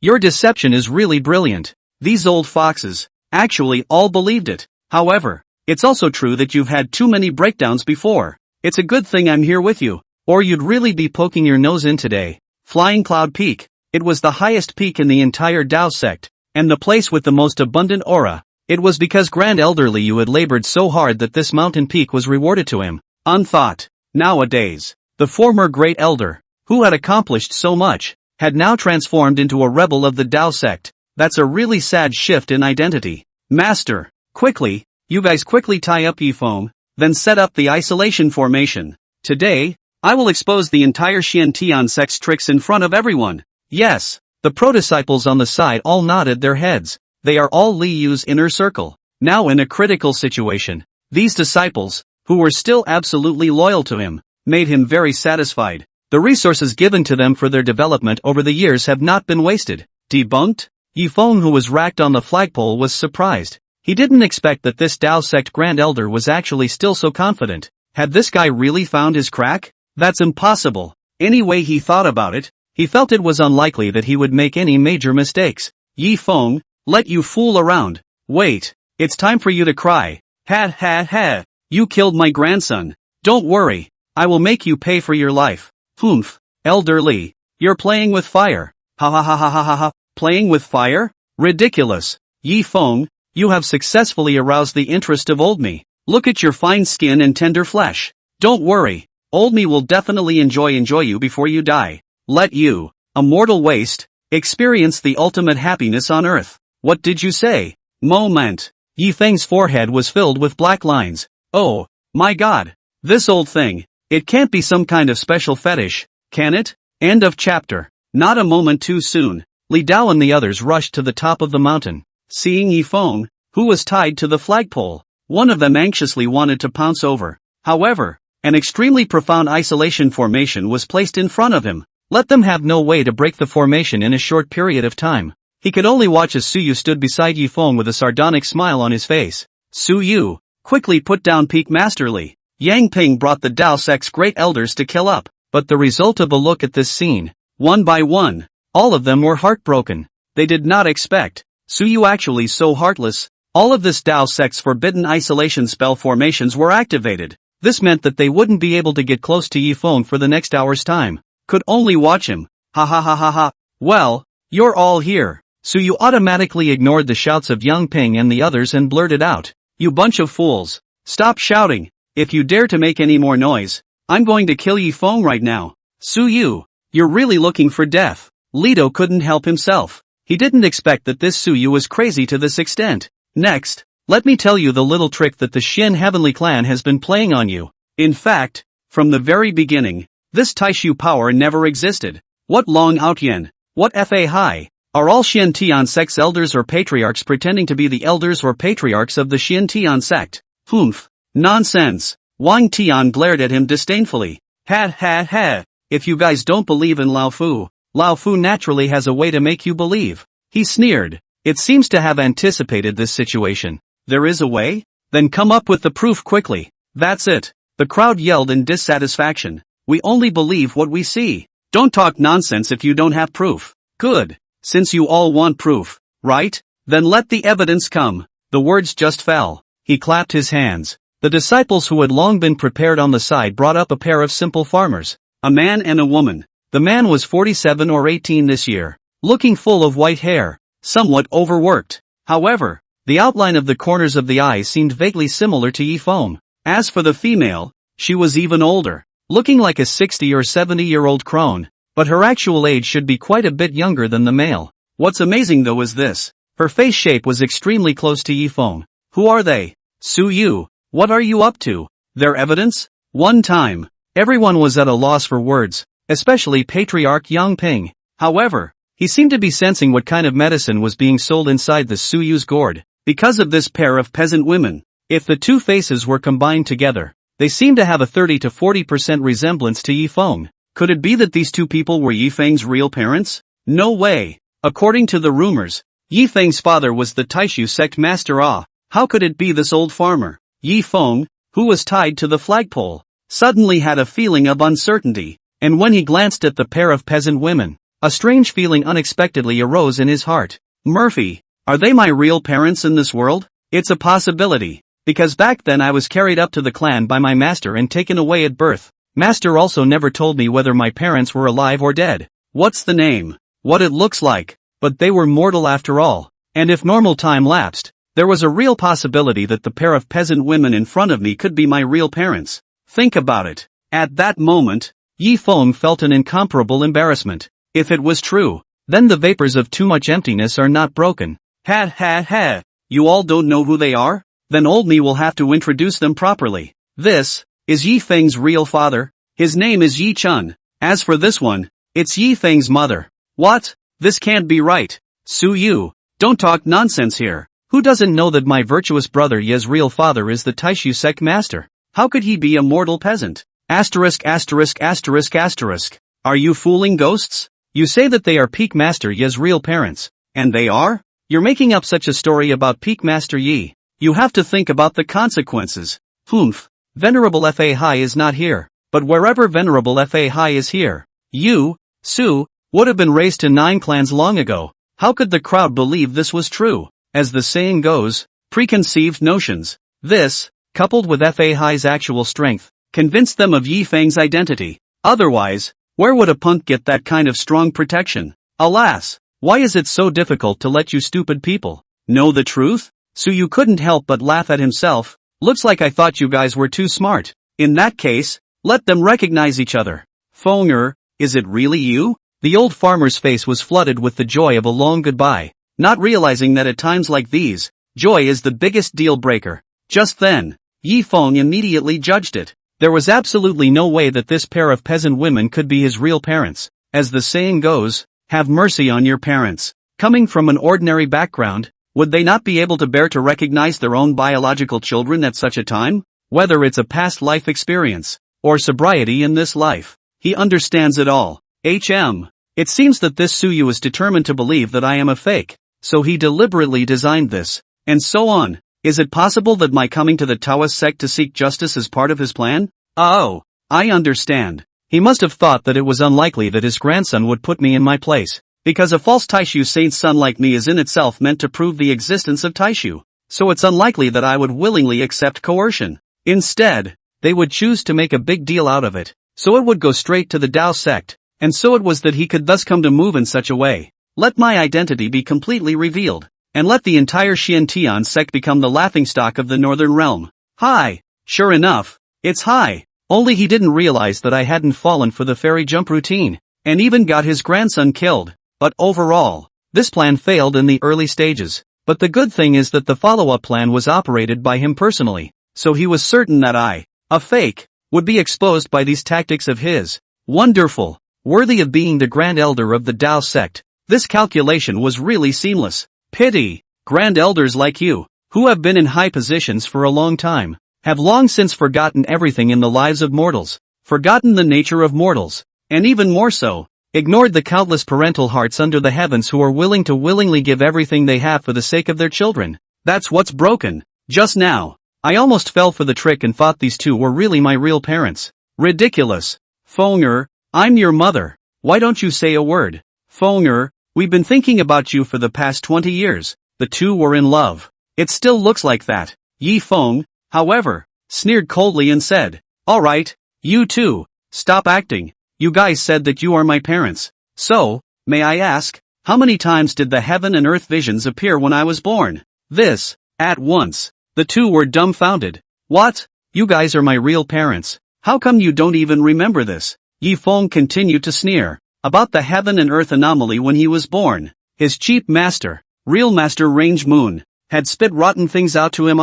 your deception is really brilliant. These old foxes, actually all believed it. However, it's also true that you've had too many breakdowns before. It's a good thing I'm here with you, or you'd really be poking your nose in today. Flying Cloud Peak. It was the highest peak in the entire Tao sect, and the place with the most abundant aura. It was because Grand Elder Liu had labored so hard that this mountain peak was rewarded to him. Unthought. Nowadays, the former great elder, who had accomplished so much, had now transformed into a rebel of the Tao sect. That's a really sad shift in identity. Master, quickly, you guys quickly tie up Yifeng, then set up the isolation formation. Today, I will expose the entire Xiantian sect's tricks in front of everyone. Yes, the pro-disciples on the side all nodded their heads. They are all Li Yu's inner circle. Now in a critical situation, these disciples, who were still absolutely loyal to him, made him very satisfied. The resources given to them for their development over the years have not been wasted. Debunked? Yifeng, who was racked on the flagpole, was surprised. He didn't expect that this Tao sect Grand Elder was actually still so confident. Had this guy really found his crack? That's impossible. Any way he thought about it, he felt it was unlikely that he would make any major mistakes. Yifeng, let you fool around. Wait, it's time for you to cry. Ha ha ha, you killed my grandson. Don't worry, I will make you pay for your life. Humph, Elder Li, you're playing with fire. Ha ha ha ha ha ha ha, playing with fire? Ridiculous. Yifeng, you have successfully aroused the interest of Old Me. Look at your fine skin and tender flesh. Don't worry, Old Me will definitely enjoy you before you die. Let you, a mortal waste, experience the ultimate happiness on earth. What did you say? Moment. Yifeng's forehead was filled with black lines. Oh, my god. This old thing. It can't be some kind of special fetish, can it? End of chapter. Not a moment too soon. Li Dao and the others rushed to the top of the mountain. Seeing Yifeng, who was tied to the flagpole, one of them anxiously wanted to pounce over. However, an extremely profound isolation formation was placed in front of him. Let them have no way to break the formation in a short period of time. He could only watch as Su Yu stood beside Yifeng with a sardonic smile on his face. Su Yu, quickly put down Peak Master Li. Yang Ping brought the Tao sect's great elders to kill up, but the result of a look at this scene, one by one, all of them were heartbroken. They did not expect Su Yu actually so heartless. All of this Tao sect's forbidden isolation spell formations were activated. This meant that they wouldn't be able to get close to Yifeng for the next hour's time. Could only watch him. Ha ha ha ha ha. Well, you're all here. Su Yu automatically ignored the shouts of Yang Ping and the others and blurted out. You bunch of fools. Stop shouting. If you dare to make any more noise, I'm going to kill Yifeng right now. Su Yu, you're really looking for death. Lido couldn't help himself. He didn't expect that this Su Yu was crazy to this extent. Next, let me tell you the little trick that the Xin Heavenly Clan has been playing on you. In fact, from the very beginning, this Taishu power never existed. What Long Outyen, what Fa Hai, are all Xiantian sect's elders or patriarchs pretending to be the elders or patriarchs of the Xiantian sect? Humph. Nonsense. Wang Tian glared at him disdainfully. Ha ha ha. If you guys don't believe in Lao Fu naturally has a way to make you believe. He sneered. It seems to have anticipated this situation. There is a way? Then come up with the proof quickly. That's it. The crowd yelled in dissatisfaction. We only believe what we see. Don't talk nonsense if you don't have proof. Good. Since you all want proof, right? Then let the evidence come. The words just fell. He clapped his hands. The disciples who had long been prepared on the side brought up a pair of simple farmers. A man and a woman. The man was 47 or 18 this year, looking full of white hair, somewhat overworked. However, the outline of the corners of the eyes seemed vaguely similar to Yifeng. As for the female, she was even older, looking like a 60 or 70-year-old crone, but her actual age should be quite a bit younger than the male. What's amazing though is this. Her face shape was extremely close to Yifeng. Who are they? Su Yu, what are you up to? Their evidence? One time, everyone was at a loss for words, especially Patriarch Yang Ping. However, he seemed to be sensing what kind of medicine was being sold inside the Su Yu's gourd. Because of this pair of peasant women, if the two faces were combined together, they seemed to have a 30 to 40% resemblance to Yifeng. Could it be that these two people were Yifeng's real parents? No way. According to the rumors, Yifeng's father was the Taishu sect master Ah. How could it be this old farmer? Yifeng, who was tied to the flagpole, suddenly had a feeling of uncertainty, and when he glanced at the pair of peasant women, a strange feeling unexpectedly arose in his heart. Murphy, are they my real parents in this world? It's a possibility, because back then I was carried up to the clan by my master and taken away at birth. Master also never told me whether my parents were alive or dead. What's the name? What it looks like? But they were mortal after all. And if normal time lapsed, there was a real possibility that the pair of peasant women in front of me could be my real parents. Think about it. At that moment, Yifeng felt an incomparable embarrassment. If it was true, then the vapors of too much emptiness are not broken. Ha ha ha. You all don't know who they are? Then old me will have to introduce them properly. This is Yi Feng's real father. His name is Yi Chun. As for this one, it's Yi Feng's mother. What? This can't be right. Su Yu, don't talk nonsense here. Who doesn't know that my virtuous brother Ye's real father is the Taishu sect master? How could he be a mortal peasant? Asterisk asterisk asterisk asterisk. Are you fooling ghosts? You say that they are Peak Master Ye's real parents. And they are? You're making up such a story about Peak Master Yi. You have to think about the consequences. Humph. Venerable Fa Hai is not here. But wherever Venerable Fa Hai is here, you, Su, would have been raised to 9 clans long ago. How could the crowd believe this was true? As the saying goes, preconceived notions. This, coupled with Fa Hai's actual strength, convinced them of Yi Feng's identity. Otherwise, where would a punk get that kind of strong protection? Alas, why is it so difficult to let you stupid people know the truth? So you couldn't help but laugh at himself. Looks like I thought you guys were too smart. In that case, let them recognize each other. Fenger, is it really you? The old farmer's face was flooded with the joy of a long goodbye, not realizing that at times like these, joy is the biggest deal breaker. Just then, Yi Feng immediately judged it. There was absolutely no way that this pair of peasant women could be his real parents. As the saying goes, have mercy on your parents. Coming from an ordinary background, would they not be able to bear to recognize their own biological children at such a time? Whether it's a past life experience, or sobriety in this life, he understands it all. It seems that this Suyu is determined to believe that I am a fake, so he deliberately designed this, and so on. Is it possible that my coming to the Taoist sect to seek justice is part of his plan? Oh, I understand. He must have thought that it was unlikely that his grandson would put me in my place, because a false Taishu saint's son like me is in itself meant to prove the existence of Taishu, so it's unlikely that I would willingly accept coercion. Instead, they would choose to make a big deal out of it, so it would go straight to the Tao sect, and so it was that he could thus come to move in such a way. Let my identity be completely revealed, and let the entire Xiantian sect become the laughingstock of the northern realm. Hi! Sure enough, it's Hi. Only he didn't realize that I hadn't fallen for the fairy jump routine, and even got his grandson killed. But overall, this plan failed in the early stages. But the good thing is that the follow-up plan was operated by him personally, so he was certain that I, a fake, would be exposed by these tactics of his. Wonderful! Worthy of being the Grand Elder of the Tao sect. This calculation was really seamless. Pity, Grand Elders like you, who have been in high positions for a long time, have long since forgotten everything in the lives of mortals, forgotten the nature of mortals, and even more so, ignored the countless parental hearts under the heavens who are willing to willingly give everything they have for the sake of their children. That's what's broken. Just now, I almost fell for the trick and thought these two were really my real parents. Ridiculous. Fenger, I'm your mother. Why don't you say a word? Fenger, we've been thinking about you for the past 20 years. The two were in love. It still looks like that. Yi Feng, however, sneered coldly and said, "Alright, you two, stop acting. You guys said that you are my parents. So, may I ask, how many times did the heaven and earth visions appear when I was born?" This, at once. The two were dumbfounded. What? You guys are my real parents. How come you don't even remember this? Yi Feng continued to sneer about the heaven and earth anomaly when he was born. His cheap master, real master Range Moon, had spit rotten things out to him.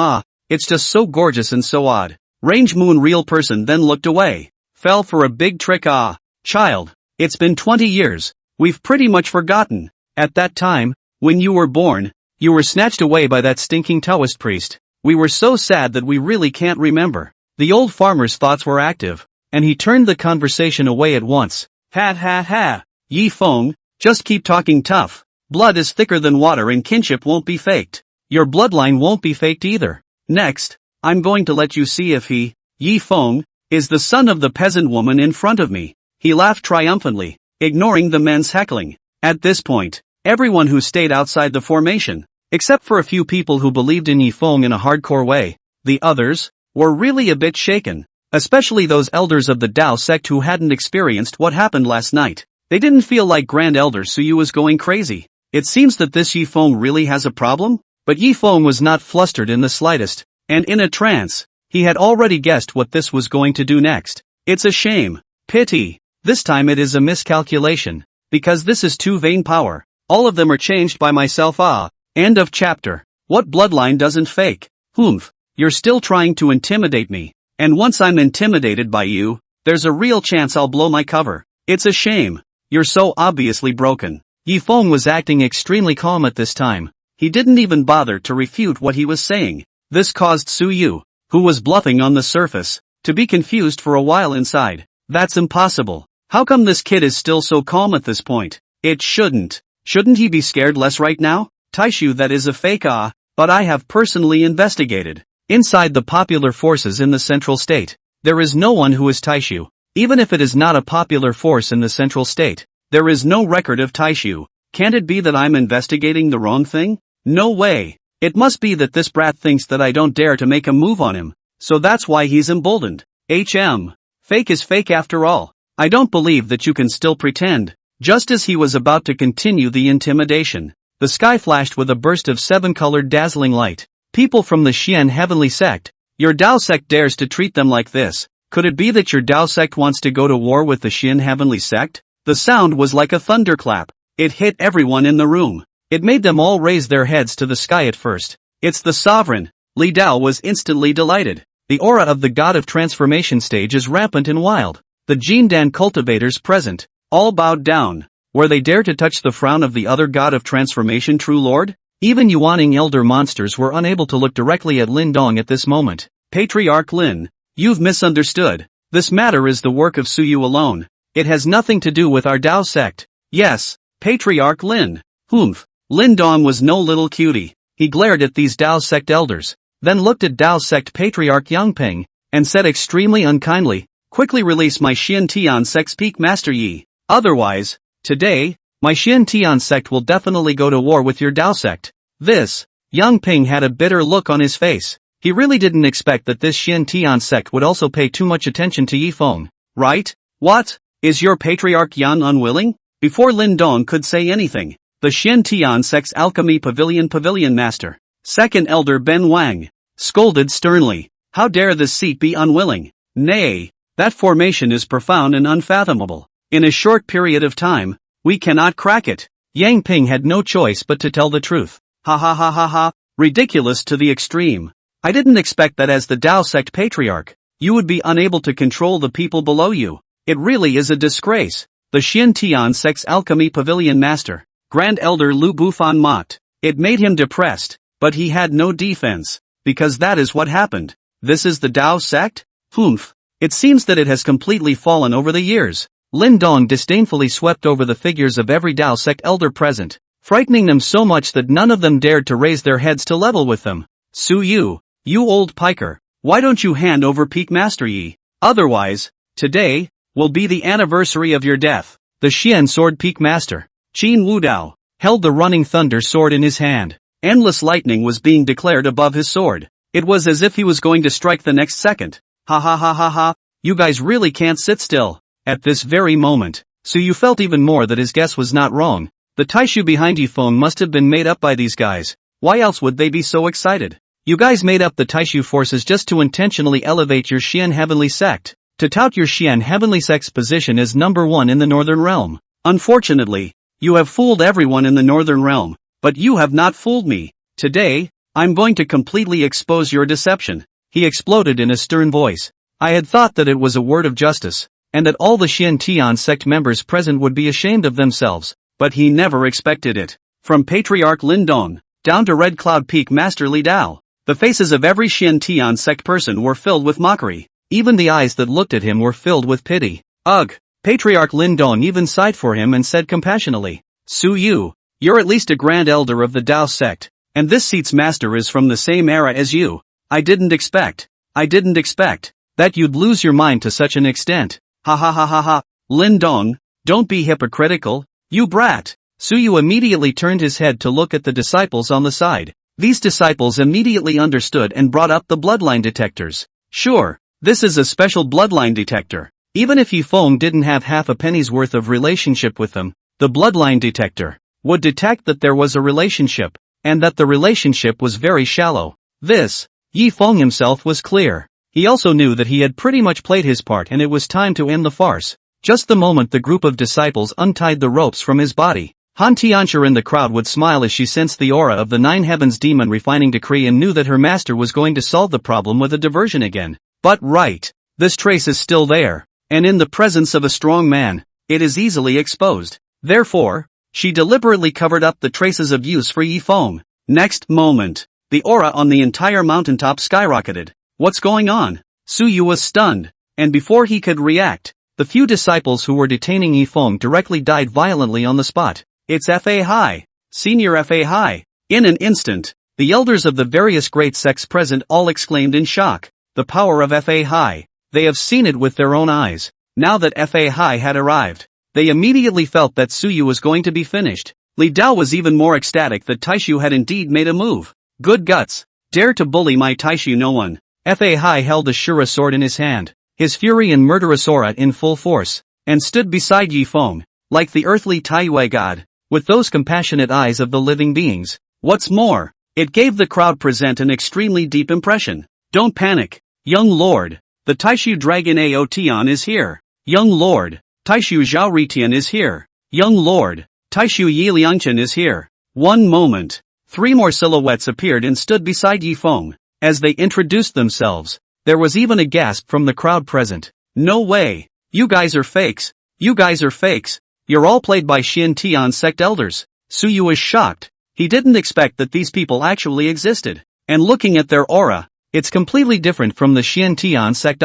It's just so gorgeous and so odd. Range Moon real person then looked away. Fell for a big trick. Child, it's been 20 years, we've pretty much forgotten. At that time, when you were born, you were snatched away by that stinking Taoist priest. We were so sad that we really can't remember. The old farmer's thoughts were active, and he turned the conversation away at once. Ha ha ha. Yi Feng, just keep talking tough. Blood is thicker than water and kinship won't be faked. Your bloodline won't be faked either. Next, I'm going to let you see if he, Yi Feng, is the son of the peasant woman in front of me. He laughed triumphantly, ignoring the men's heckling. At this point, everyone who stayed outside the formation, except for a few people who believed in Yi Feng in a hardcore way, the others, were really a bit shaken. Especially those elders of the Tao sect who hadn't experienced what happened last night. They didn't feel like Grand Elder Suyu was going crazy. It seems that this Yi Feng really has a problem? But Yi Feng was not flustered in the slightest, and in a trance, he had already guessed what this was going to do next. It's a shame. Pity. This time it is a miscalculation. because this is too vain power. All of them are changed by myself. End of chapter. What bloodline doesn't fake? Humph. You're still trying to intimidate me. And once I'm intimidated by you, there's a real chance I'll blow my cover. It's a shame. You're so obviously broken. Yifeng was acting extremely calm at this time. He didn't even bother to refute what he was saying. This caused Su Yu, who was bluffing on the surface, to be confused for a while inside. That's impossible. How come this kid is still so calm at this point? It shouldn't. Shouldn't he be scared less right now? Taishu, that is a fake. But I have personally investigated. Inside the popular forces in the central state, there is no one who is Taishu. Even if it is not a popular force in the central state, there is no record of Taishu. Can't it be that I'm investigating the wrong thing? No way. It must be that this brat thinks that I don't dare to make a move on him, so that's why he's emboldened. Fake is fake after all. I don't believe that you can still pretend. Just as he was about to continue the intimidation, the sky flashed with a burst of 7-colored dazzling light. People from the Xian Heavenly Sect. Your Dao Sect dares to treat them like this. Could it be that your Dao Sect wants to go to war with the Xian Heavenly Sect? The sound was like a thunderclap. It hit everyone in the room. It made them all raise their heads to the sky at first. It's the sovereign. Li Dao was instantly delighted. The aura of the god of transformation stage is rampant and wild. The Jindan cultivators present, all bowed down. Were they dare to touch the frown of the other god of transformation, true lord? Even Yuaning elder monsters were unable to look directly at Lin Dong at this moment. Patriarch Lin, you've misunderstood. This matter is the work of Su Yu alone. It has nothing to do with our Dao sect. Yes, Patriarch Lin. Humph. Lin Dong was no little cutie. He glared at these Dao sect elders, then looked at Dao sect Patriarch Yangping, and said extremely unkindly, quickly release my Xian Tian sect's peak master Yi. Otherwise, today, my Xian Tian sect will definitely go to war with your Dao sect. Yang Ping had a bitter look on his face. He really didn't expect that this Xian Tian sect would also pay too much attention to Yifeng. Right? What? Is your Patriarch Yan unwilling? Before Lin Dong could say anything, the Xian Tian sect's alchemy pavilion master, second elder Ben Wang, scolded sternly. How dare this seat be unwilling? Nay, that formation is profound and unfathomable. In a short period of time, we cannot crack it. Yang Ping had no choice but to tell the truth. Ha. Ridiculous to the extreme. I didn't expect that as the Dao sect patriarch, you would be unable to control the people below you. It really is a disgrace. The Xian Tian sect's alchemy pavilion master, Grand Elder Lu Bufan mocked. It made him depressed, but he had no defense, because that is what happened. This is the Dao sect? Humph. It seems that it has completely fallen over the years. Lin Dong disdainfully swept over the figures of every Dao sect elder present, frightening them so much that none of them dared to raise their heads to level with them. Su Yu, you old piker, why don't you hand over Peak Master Yi? Otherwise, today, will be the anniversary of your death. The Xian Sword Peak Master, Qin Wudao, held the running thunder sword in his hand. Endless lightning was being declared above his sword. It was as if he was going to strike the next second. Ha, you guys really can't sit still. At this very moment, Su Yu felt even more that his guess was not wrong. The Taishu behind Yifeng must have been made up by these guys. Why else would they be so excited? You guys made up the Taishu forces just to intentionally elevate your Xian Heavenly Sect, to tout your Xian Heavenly Sect's position as number one in the Northern Realm. Unfortunately, you have fooled everyone in the Northern Realm, but you have not fooled me. Today, I'm going to completely expose your deception. He exploded in a stern voice. I had thought that it was a word of justice, and that all the Xian Tian sect members present would be ashamed of themselves, but he never expected it. From Patriarch Lin Dong, down to Red Cloud Peak Master Li Dao, the faces of every Xian Tian sect person were filled with mockery. Even the eyes that looked at him were filled with pity. Ugh! Patriarch Lin Dong even sighed for him and said compassionately, Su Yu, you're at least a grand elder of the Dao sect, and this seat's master is from the same era as you. I didn't expect that you'd lose your mind to such an extent. Ha. Lin Dong, don't be hypocritical, you brat. Su Yu immediately turned his head to look at the disciples on the side. These disciples immediately understood and brought up the bloodline detectors. Sure, this is a special bloodline detector. Even if Yifeng didn't have half a penny's worth of relationship with them, the bloodline detector would detect that there was a relationship, and that the relationship was very shallow. Yifeng himself was clear. He also knew that he had pretty much played his part and it was time to end the farce. Just the moment the group of disciples untied the ropes from his body. Han Tianxia in the crowd would smile as she sensed the aura of the Nine Heavens demon refining decree and knew that her master was going to solve the problem with a diversion again. But right, this trace is still there, and in the presence of a strong man, it is easily exposed. Therefore, she deliberately covered up the traces of use for Yi Feng. Next moment, the aura on the entire mountaintop skyrocketed. What's going on? Su Yu was stunned, and before he could react, the few disciples who were detaining Yi Feng directly died violently on the spot. It's Fa Hai, Senior Fa Hai. In an instant, the elders of the various great sects present all exclaimed in shock. The power of Fa Hai. They have seen it with their own eyes. Now that Fa Hai had arrived, they immediately felt that Su Yu was going to be finished. Li Dao was even more ecstatic that Taishu had indeed made a move. Good guts. Dare to bully my Taishu no one. Fa Hai held a Shura sword in his hand, his fury and murderous aura in full force, and stood beside Yi Feng, like the earthly Taiyue god, with those compassionate eyes of the living beings. What's more, it gave the crowd present an extremely deep impression. Don't panic, young lord. The Taishu Dragon Aotian is here. Young lord, Taishu Zhao Ritian is here. Young lord, Taishu Yi Liangchen is here. One moment. 3 more silhouettes appeared and stood beside Yi Feng. As they introduced themselves, there was even a gasp from the crowd present. No way. You guys are fakes. You guys are fakes. You're all played by Xian Tian sect elders. Su Yu was shocked. He didn't expect that these people actually existed. And looking at their aura, it's completely different from the Xian Tian sect.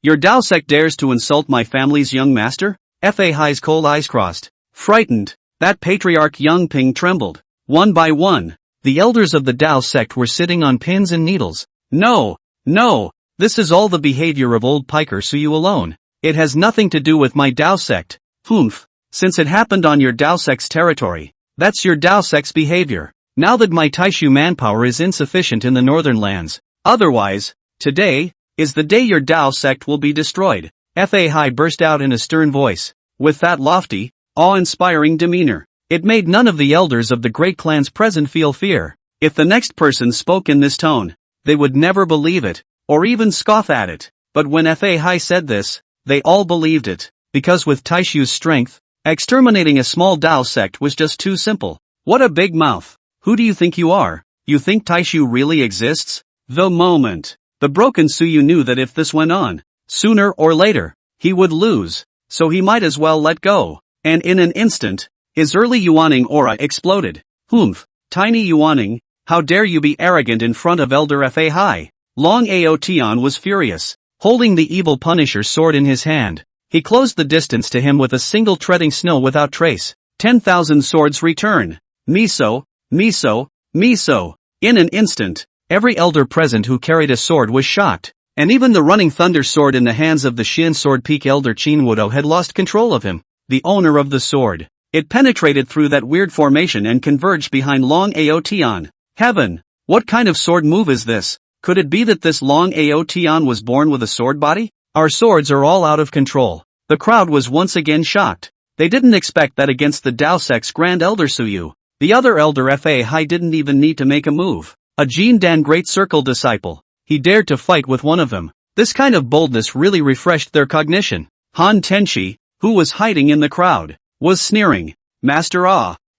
Your Dao sect dares to insult my family's young master? Fa Hai's cold eyes crossed. Frightened, that patriarch Yang Ping trembled. One by one, the elders of the Dao sect were sitting on pins and needles. No, no, this is all the behavior of old piker Su Yu alone. It has nothing to do with my Dao sect. Humph. Since it happened on your Dao sect's territory, that's your Dao sect's behavior. Now that my Taishu manpower is insufficient in the northern lands, otherwise, today, is the day your Dao sect will be destroyed. Fa Hai burst out in a stern voice. With that lofty, awe-inspiring demeanor, it made none of the elders of the great clans present feel fear. If the next person spoke in this tone, they would never believe it, or even scoff at it. But when Fa Hai said this, they all believed it, because with Taishu's strength, exterminating a small Dao sect was just too simple. What a big mouth. Who do you think you are? You think Taishu really exists? The moment. The broken Su Yu knew that if this went on, sooner or later, he would lose, so he might as well let go. And in an instant, his early Yuaning aura exploded. Humph, tiny Yuaning, how dare you be arrogant in front of Elder Fa Hai? Long Aotian was furious, holding the evil Punisher's sword in his hand. He closed the distance to him with a single treading snow without trace. 10,000 swords return. Miso, miso, miso. In an instant, every elder present who carried a sword was shocked, and even the running thunder sword in the hands of the Xian Sword Peak elder Qin Wudo had lost control of him. The owner of the sword. It penetrated through that weird formation and converged behind Long Aotian. Heaven! What kind of sword move is this? Could it be that this Long Aotian was born with a sword body? Our swords are all out of control. The crowd was once again shocked. They didn't expect that against the Dao sect's Grand Elder Su Yu. The other elder Fa Hai didn't even need to make a move. A Jin Dan Great Circle disciple. He dared to fight with one of them. This kind of boldness really refreshed their cognition. Han Tenshi, who was hiding in the crowd, was sneering. Master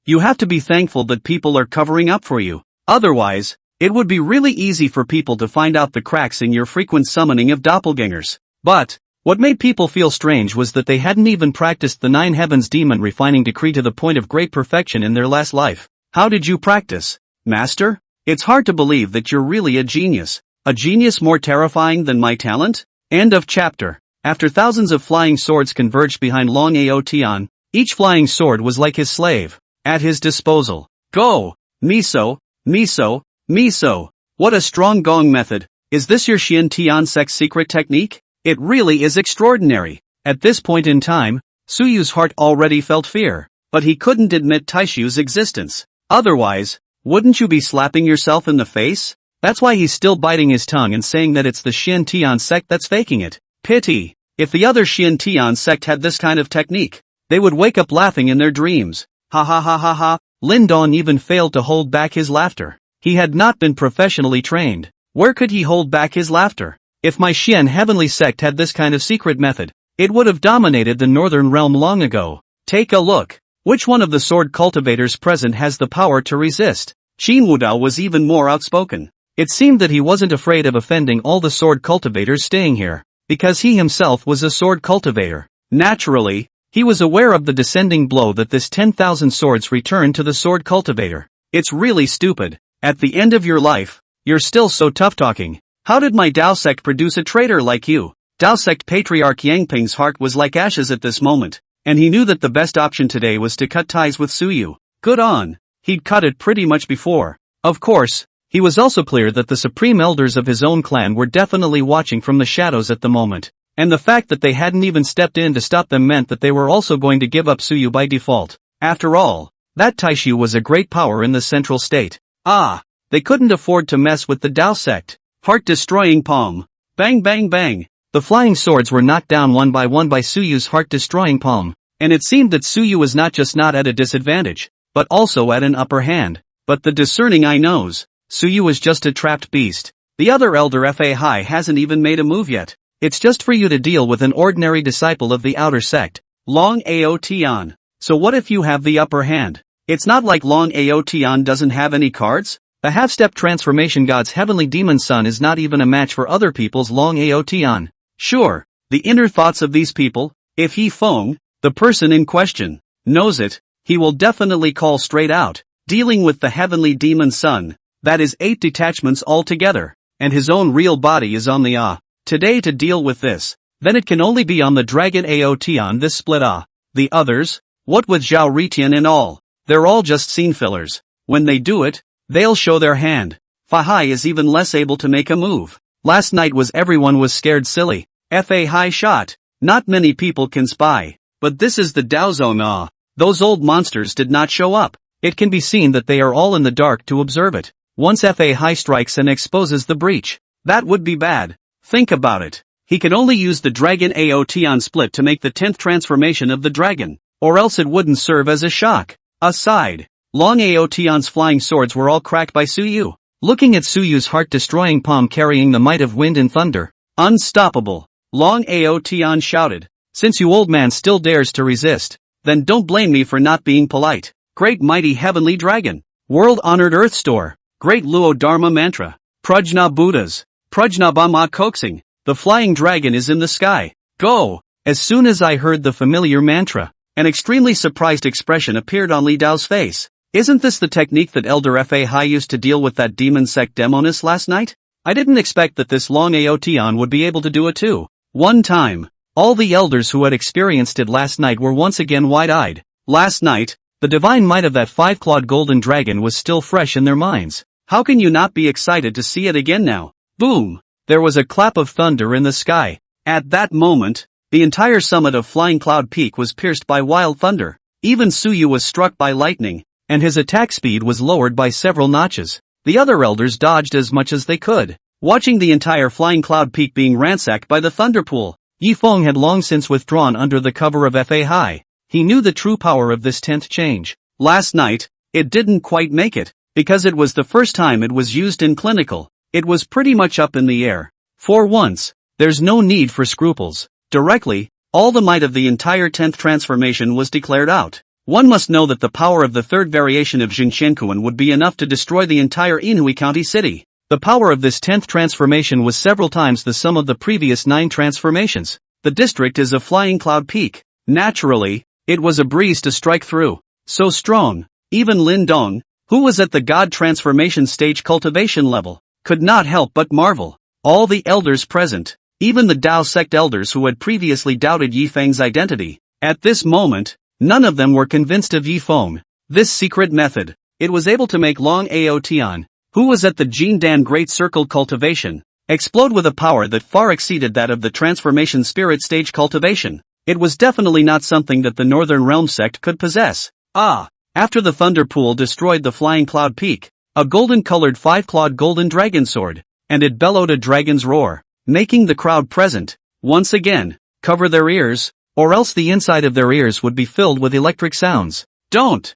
you have to be thankful that people are covering up for you. Otherwise, it would be really easy for people to find out the cracks in your frequent summoning of doppelgangers. But, what made people feel strange was that they hadn't even practiced the Nine Heavens demon refining decree to the point of great perfection in their last life. How did you practice, Master? It's hard to believe that you're really a genius. A genius more terrifying than my talent? End of chapter. After thousands of flying swords converged behind Long Aotian, each flying sword was like his slave, at his disposal. Go! Miso, miso, miso. What a strong gong method. Is this your Xian Tian sect's secret technique? It really is extraordinary. At this point in time, Su Yu's heart already felt fear, but he couldn't admit Taishu's existence. Otherwise, wouldn't you be slapping yourself in the face? That's why he's still biting his tongue and saying that it's the Xian Tian sect that's faking it. Pity. If the other Xian Tian sect had this kind of technique, they would wake up laughing in their dreams. Ha ha ha ha ha. Lin Dong even failed to hold back his laughter. He had not been professionally trained. Where could he hold back his laughter? If my Xian heavenly sect had this kind of secret method, It would have dominated the northern realm long ago. Take a look. Which one of the sword cultivators present has the power to resist? Qin Wudao was even more outspoken. It seemed that he wasn't afraid of offending all the sword cultivators staying here, because he himself was a sword cultivator. Naturally, he was aware of the descending blow that this 10,000 swords returned to the sword cultivator. It's really stupid. At the end of your life, you're still so tough-talking. How did my Dao sect produce a traitor like you? Dao sect patriarch Yang Ping's heart was like ashes at this moment, and he knew that the best option today was to cut ties with Suyu. Good on. He'd cut it pretty much before. Of course, he was also clear that the supreme elders of his own clan were definitely watching from the shadows at the moment, and the fact that they hadn't even stepped in to stop them meant that they were also going to give up Suyu by default. After all, that Taishu was a great power in the central state. They couldn't afford to mess with the Dao sect. Heart-destroying palm. Bang bang bang. The flying swords were knocked down one by Suyu's heart-destroying palm, and it seemed that Suyu was not just not at a disadvantage, but also at an upper hand. But the discerning eye knows, Suyu was just a trapped beast. The other elder Fa Hai hasn't even made a move yet. It's just for you to deal with an ordinary disciple of the outer sect, Long Ao Tian. So what if you have the upper hand? It's not like Long Ao Tian doesn't have any cards. The half-step transformation god's heavenly demon son is not even a match for other people's Long Ao Tian. Sure, the inner thoughts of these people, if He Feng, the person in question, knows it, he will definitely call straight out. Dealing with the heavenly demon son, that is 8 detachments altogether, and his own real body is on the today to deal with this, then it can only be on the dragon Ao Tian this split The others, what with Zhao Ritian and all, they're all just scene fillers. When they do it, they'll show their hand. Fa Hai is even less able to make a move. Last night everyone was scared silly. Fa Hai shot. Not many people can spy. But this is the Dao Zone. Those old monsters did not show up. It can be seen that they are all in the dark to observe it. Once Fa Hai strikes and exposes the breach, that would be bad. Think about it. He could only use the Dragon Ao Tian split to make the 10th transformation of the dragon, or else it wouldn't serve as a shock. Aside, Long Ao Tian's flying swords were all cracked by Suyu. Looking at Suyu's heart-destroying palm carrying the might of wind and thunder. Unstoppable. Long Ao Tian shouted. Since you old man still dares to resist, then don't blame me for not being polite. Great mighty heavenly dragon. World-honored earth store. Great Luo Dharma mantra. Prajna Buddhas. Prajna Bama coaxing. The flying dragon is in the sky. Go! As soon as I heard the familiar mantra, an extremely surprised expression appeared on Li Dao's face. Isn't this the technique that Elder Fa Hai used to deal with that demon sect Demonis last night? I didn't expect that this Long Ao Tian would be able to do it too. One time. All the elders who had experienced it last night were once again wide-eyed. Last night, the divine might of that 5-clawed golden dragon was still fresh in their minds. How can you not be excited to see it again now? Boom! There was a clap of thunder in the sky. At that moment, the entire summit of Flying Cloud Peak was pierced by wild thunder. Even Suyu was struck by lightning, and his attack speed was lowered by several notches. The other elders dodged as much as they could, watching the entire Flying Cloud Peak being ransacked by the thunder pool. Yi Feng had long since withdrawn under the cover of Fa Hai. He knew the true power of this 10th change. Last night, it didn't quite make it, because it was the first time it was used in clinical. It was pretty much up in the air. For once, there's no need for scruples. Directly, all the might of the entire 10th transformation was declared out. One must know that the power of the third variation of Jinshenkuan would be enough to destroy the entire Inhui County city. The power of this 10th transformation was several times the sum of the previous 9 transformations. The district is a Flying Cloud Peak. Naturally, it was a breeze to strike through. So strong, even Lin Dong, who was at the God transformation stage cultivation level, could not help but marvel. All the elders present, even the Dao sect elders who had previously doubted Yi Feng's identity, at this moment, none of them were convinced of Yi Feng. This secret method, it was able to make Long Ao Tian, who was at the Jindan Great Circle cultivation, explode with a power that far exceeded that of the transformation spirit stage cultivation. It was definitely not something that the Northern Realm sect could possess. After the Thunder Pool destroyed the Flying Cloud Peak, a golden-colored 5-clawed golden dragon sword, and it bellowed a dragon's roar, making the crowd present, once again, cover their ears, or else the inside of their ears would be filled with electric sounds. Don't!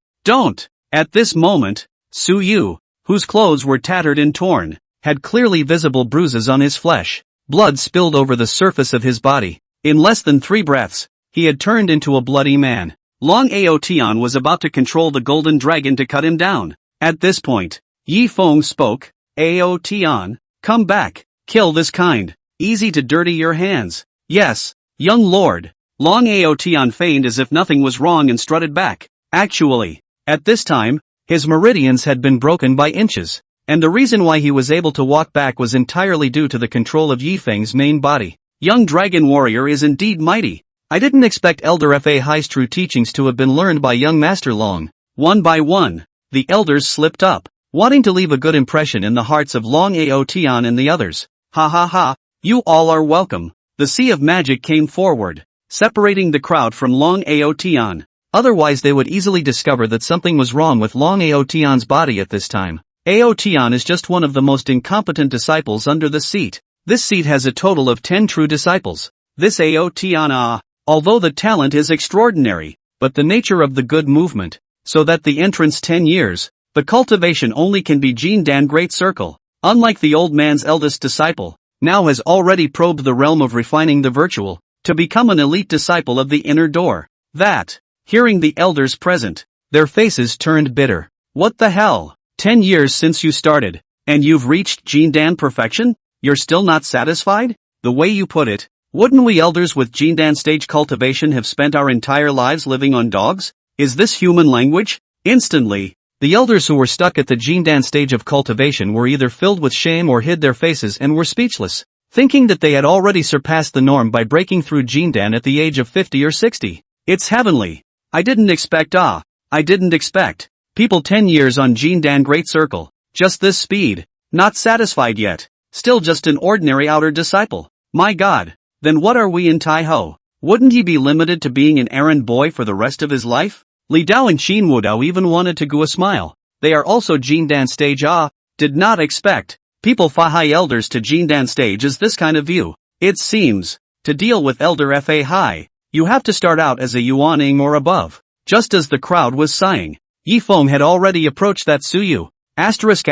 At this moment, Su Yu, whose clothes were tattered and torn, had clearly visible bruises on his flesh. Blood spilled over the surface of his body. In less than 3 breaths, he had turned into a bloody man. Long Aotian was about to control the golden dragon to cut him down. At this point, Yi Feng spoke, Aotian, come back, kill this kind. Easy to dirty your hands. Yes, young lord. Long Aotian feigned as if nothing was wrong and strutted back. Actually, at this time, his meridians had been broken by inches, and the reason why he was able to walk back was entirely due to the control of Yi Feng's main body. Young dragon warrior is indeed mighty. I didn't expect Elder Fa Hai's true teachings to have been learned by young Master Long. One by one, the elders slipped up, wanting to leave a good impression in the hearts of Long Aotian and the others. Ha ha ha, you all are welcome. The Sea of Magic came forward, separating the crowd from Long Aotian. Otherwise they would easily discover that something was wrong with Long Aotian's body at this time. Aotian is just one of the most incompetent disciples under the seat. This seat has a total of 10 true disciples. This Aotian, although the talent is extraordinary, but the nature of the good movement, so that the entrance 10 years, the cultivation only can be Jindan Great Circle, unlike the old man's eldest disciple, now has already probed the realm of refining the virtual, to become an elite disciple of the inner door. That, hearing the elders present, their faces turned bitter. What the hell? 10 years since you started, and you've reached Jindan perfection? You're still not satisfied? The way you put it, wouldn't we elders with Jindan stage cultivation have spent our entire lives living on dogs? Is this human language? Instantly, the elders who were stuck at the Jindan stage of cultivation were either filled with shame or hid their faces and were speechless, thinking that they had already surpassed the norm by breaking through Jindan at the age of 50 or 60. It's heavenly. I didn't expect people 10 years on Jindan Great Circle, just this speed, not satisfied yet, still just an ordinary outer disciple. My god, then what are we in Taiho? Wouldn't he be limited to being an errand boy for the rest of his life? Li Dao and Qin Wudao even wanted to go a smile. They are also Jindan stage. Did not expect people Fahai elders to Jindan stage is this kind of view. It seems, to deal with Elder Fa Hai, you have to start out as a Yuaning or above. Just as the crowd was sighing, Yi Feng had already approached that Suyu. Asterisk.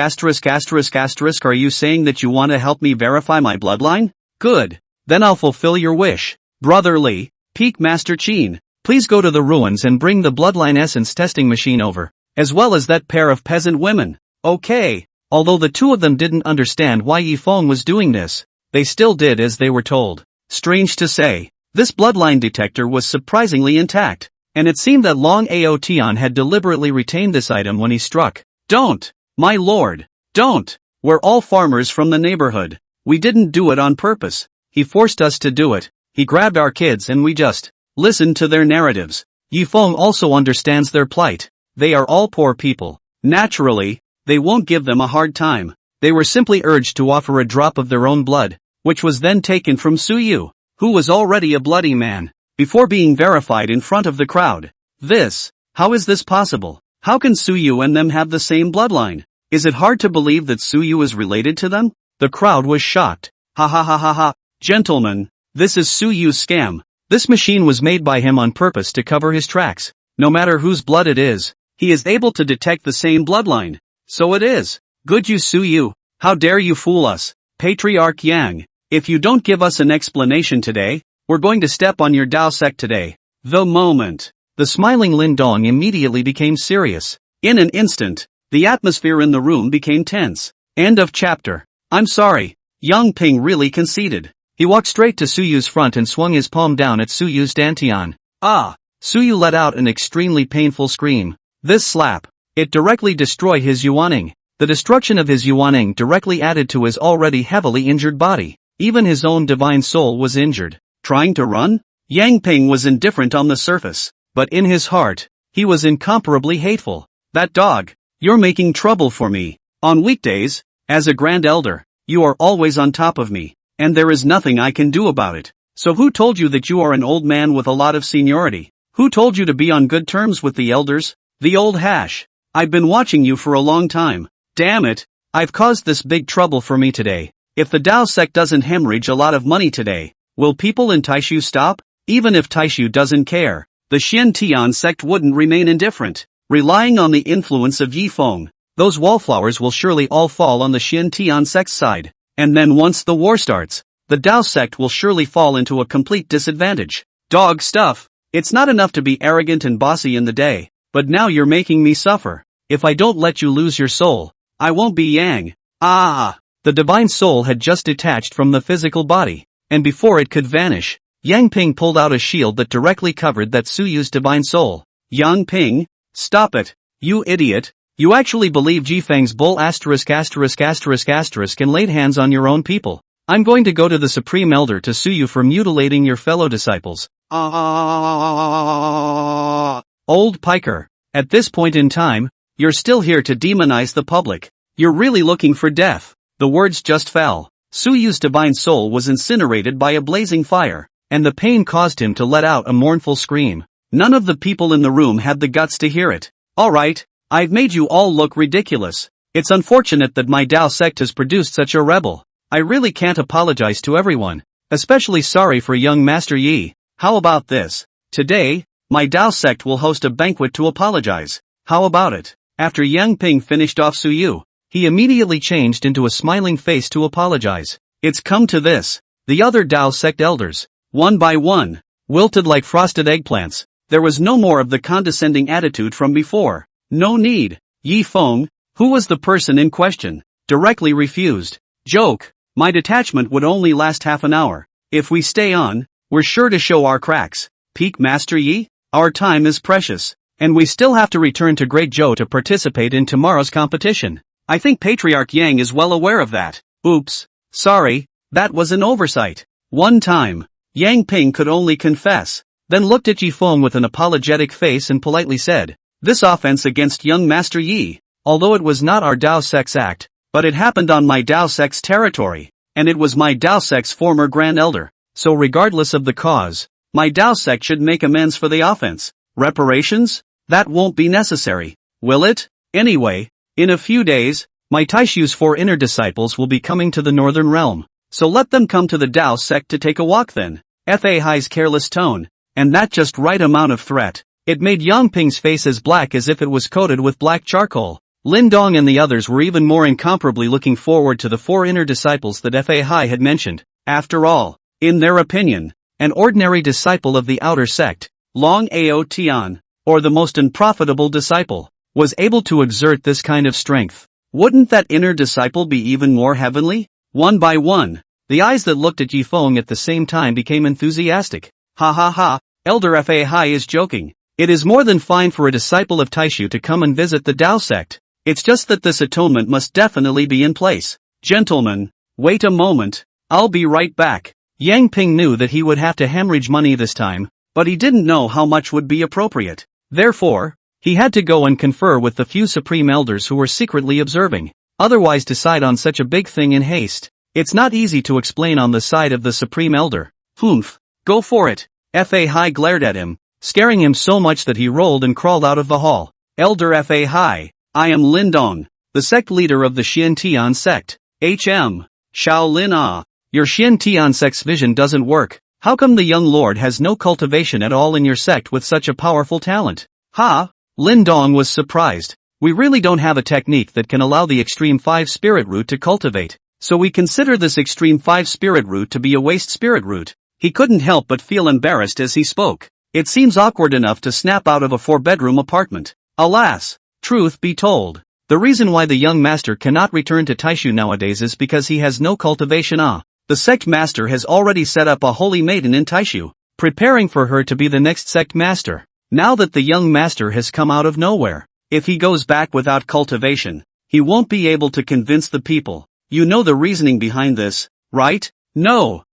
Are you saying that you want to help me verify my bloodline? Good. Then I'll fulfill your wish. Brotherly, Peak Master Qin, please go to the ruins and bring the bloodline essence testing machine over, as well as that pair of peasant women. Okay. Although the two of them didn't understand why Yi Feng was doing this, they still did as they were told. Strange to say, this bloodline detector was surprisingly intact, and it seemed that Long Aotian had deliberately retained this item when he struck. Don't! My lord! Don't! We're all farmers from the neighborhood. We didn't do it on purpose. He forced us to do it. He grabbed our kids and we just listened to their narratives. Yi Feng also understands their plight. They are all poor people. Naturally, they won't give them a hard time. They were simply urged to offer a drop of their own blood, which was then taken from Suyu, who was already a bloody man, before being verified in front of the crowd. How is this possible? How can Suyu and them have the same bloodline? Is it hard to believe that Suyu is related to them? The crowd was shocked. Ha ha ha ha ha. Gentlemen, this is Suyu's scam. This machine was made by him on purpose to cover his tracks. No matter whose blood it is, he is able to detect the same bloodline. So it is. Good you Suyu. How dare you fool us? Patriarch Yang, if you don't give us an explanation today, we're going to step on your Dao sect today. The moment. The smiling Lin Dong immediately became serious. In an instant, the atmosphere in the room became tense. End of chapter. I'm sorry. Yang Ping really conceded. He walked straight to Suyu's front and swung his palm down at Suyu's dantian. Ah! Suyu let out an extremely painful scream. This slap. It directly destroyed his Yuaning. The destruction of his Yuaning directly added to his already heavily injured body. Even his own divine soul was injured. Trying to run? Yang Ping was indifferent on the surface, but in his heart, he was incomparably hateful. That dog. You're making trouble for me. On weekdays, as a grand elder, you are always on top of me, and there is nothing I can do about it. So who told you that you are an old man with a lot of seniority? Who told you to be on good terms with the elders? The old hash. I've been watching you for a long time. Damn it, I've caused this big trouble for me today. If the Dao sect doesn't hemorrhage a lot of money today, will people in Taishu stop? Even if Taishu doesn't care, the Xian Tian sect wouldn't remain indifferent. Relying on the influence of Yi Feng, those wallflowers will surely all fall on the Xian Tian sect's side. And then once the war starts, the Tao sect will surely fall into a complete disadvantage. Dog stuff. It's not enough to be arrogant and bossy in the day, but now you're making me suffer. If I don't let you lose your soul, I won't be Yang. Ah! The divine soul had just detached from the physical body, and before it could vanish, Yang Ping pulled out a shield that directly covered that Suyu's divine soul. Yang Ping? Stop it, you idiot. You actually believe Jifeng's bull ***** and laid hands on your own people. I'm going to go to the Supreme Elder to sue you for mutilating your fellow disciples. Old piker. At this point in time, you're still here to demonize the public. You're really looking for death. The words just fell. Suyu's divine soul was incinerated by a blazing fire, and the pain caused him to let out a mournful scream. None of the people in the room had the guts to hear it. Alright, I've made you all look ridiculous. It's unfortunate that my Tao sect has produced such a rebel. I really can't apologize to everyone. Especially sorry for young Master Yi. How about this? Today, my Tao sect will host a banquet to apologize. How about it? After Yang Ping finished off Suyu, he immediately changed into a smiling face to apologize. It's come to this. The other Tao sect elders, one by one, wilted like frosted eggplants. There was no more of the condescending attitude from before. No need. Yi Feng, who was the person in question, directly refused. Joke. My detachment would only last half an hour. If we stay on, we're sure to show our cracks. Peak Master Yi? Our time is precious, and we still have to return to Great Zhou to participate in tomorrow's competition. I think Patriarch Yang is well aware of that. Oops. Sorry, that was an oversight. One time, Yang Ping could only confess, then looked at Yi Feng with an apologetic face and politely said, this offense against young Master Yi, although it was not our Tao sect's act, but it happened on my Tao sect's territory, and it was my Tao sect's former Grand Elder, so regardless of the cause, my Tao sect should make amends for the offense. Reparations? That won't be necessary, will it? Anyway, in a few days, my Taishu's 4 inner disciples will be coming to the Northern Realm, so let them come to the Tao sect to take a walk then. Fa Hai's careless tone, and that just right amount of threat, it made Yang Ping's face as black as if it was coated with black charcoal. Lin Dong and the others were even more incomparably looking forward to the 4 inner disciples that Fa Hai had mentioned. After all, in their opinion, an ordinary disciple of the outer sect, Long Ao Tian, or the most unprofitable disciple, was able to exert this kind of strength. Wouldn't that inner disciple be even more heavenly? One by one, the eyes that looked at Yi Feng at the same time became enthusiastic. Ha ha ha, Elder Fa Hai is joking. It is more than fine for a disciple of Taishu to come and visit the Tao sect. It's just that this atonement must definitely be in place. Gentlemen, wait a moment, I'll be right back. Yang Ping knew that he would have to hemorrhage money this time, but he didn't know how much would be appropriate. Therefore, he had to go and confer with the few supreme elders who were secretly observing. Otherwise decide on such a big thing in haste. It's not easy to explain on the side of the supreme elder. Humph, go for it. Fa Hai glared at him, scaring him so much that he rolled and crawled out of the hall. Elder Fa Hai, I am Lin Dong, the sect leader of the Xian sect. HM. Shaolin Ah. Your Xian sect's vision doesn't work. How come the young lord has no cultivation at all in your sect with such a powerful talent? Ha! Lin Dong was surprised. We really don't have a technique that can allow the Extreme 5 spirit root to cultivate, so we consider this Extreme 5 spirit root to be a waste spirit root. He couldn't help but feel embarrassed as he spoke. It seems awkward enough to snap out of a 4-bedroom apartment. Alas! Truth be told, the reason why the young master cannot return to Taishu nowadays is because he has no cultivation. The sect master has already set up a holy maiden in Taishu, preparing for her to be the next sect master. Now that the young master has come out of nowhere, if he goes back without cultivation, he won't be able to convince the people. You know the reasoning behind this, right? No.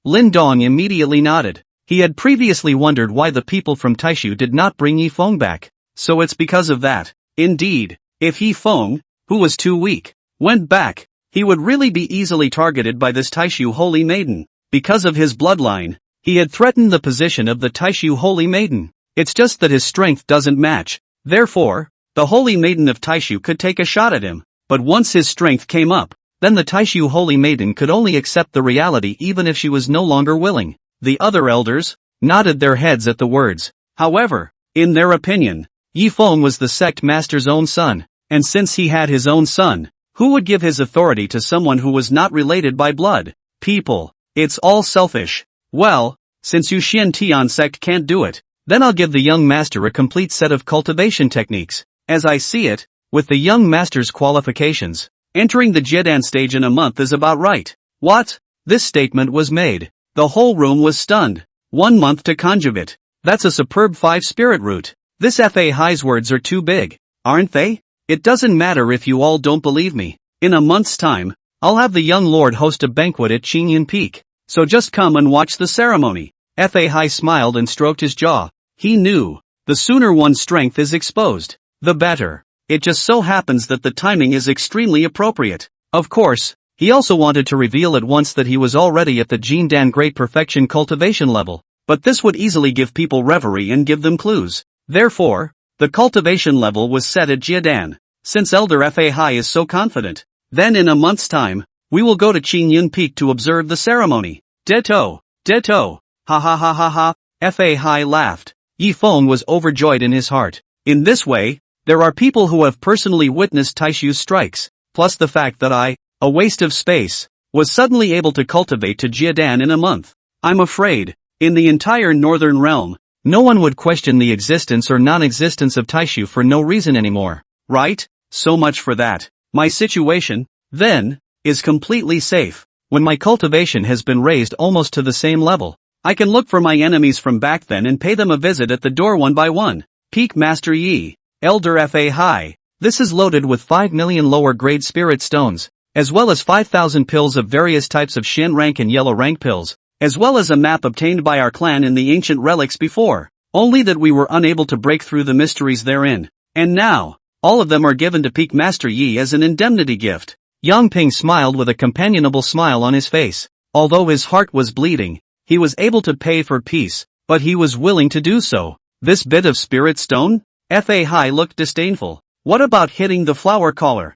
Lin Dong immediately nodded. He had previously wondered why the people from Taishu did not bring Yi Feng back. So it's because of that. Indeed, if Yi Feng, who was too weak, went back, he would really be easily targeted by this Taishu holy maiden. Because of his bloodline, he had threatened the position of the Taishu holy maiden. It's just that his strength doesn't match. Therefore, the holy maiden of Taishu could take a shot at him. But once his strength came up, then the Taishu holy maiden could only accept the reality even if she was no longer willing. The other elders nodded their heads at the words. However, in their opinion, Yi Feng was the sect master's own son, and since he had his own son, who would give his authority to someone who was not related by blood? People, it's all selfish. Well, since Yu Xian Tian sect can't do it, then I'll give the young master a complete set of cultivation techniques. As I see it, with the young master's qualifications, entering the Jiedan stage in a month is about right. What? This statement was made. The whole room was stunned. 1 month to conjugate. That's a superb 5-spirit root. This Fa Hai's words are too big, aren't they? It doesn't matter if you all don't believe me. In a month's time, I'll have the young lord host a banquet at Qingyan Peak. So just come and watch the ceremony. Fa Hai smiled and stroked his jaw. He knew, the sooner one's strength is exposed, the better. It just so happens that the timing is extremely appropriate. Of course, he also wanted to reveal at once that he was already at the Jindan Great Perfection cultivation level, but this would easily give people reverie and give them clues. Therefore, the cultivation level was set at Jiedan. Since Elder Fa Hai is so confident, then in a month's time, we will go to Qingyun Peak to observe the ceremony. Ditto, ditto, ha ha ha ha ha. Fa Hai laughed. Yi Feng was overjoyed in his heart. In this way, there are people who have personally witnessed Taishu's strikes, plus the fact that I, a waste of space, was suddenly able to cultivate to Jiedan in a month. I'm afraid, in the entire northern realm, no one would question the existence or non-existence of Taishu for no reason anymore, right? So much for that. My situation, then, is completely safe. When my cultivation has been raised almost to the same level, I can look for my enemies from back then and pay them a visit at the door one by one. Peak Master Yi, Elder Fa Hai. This is loaded with 5 million lower grade spirit stones, as well as 5,000 pills of various types of Shen rank and yellow rank pills, as well as a map obtained by our clan in the ancient relics before, only that we were unable to break through the mysteries therein. And now, all of them are given to Peak Master Yi as an indemnity gift. Yang Ping smiled with a companionable smile on his face. Although his heart was bleeding, he was able to pay for peace, but he was willing to do so. This bit of spirit stone? Fa Hai looked disdainful. What about hitting the flower collar?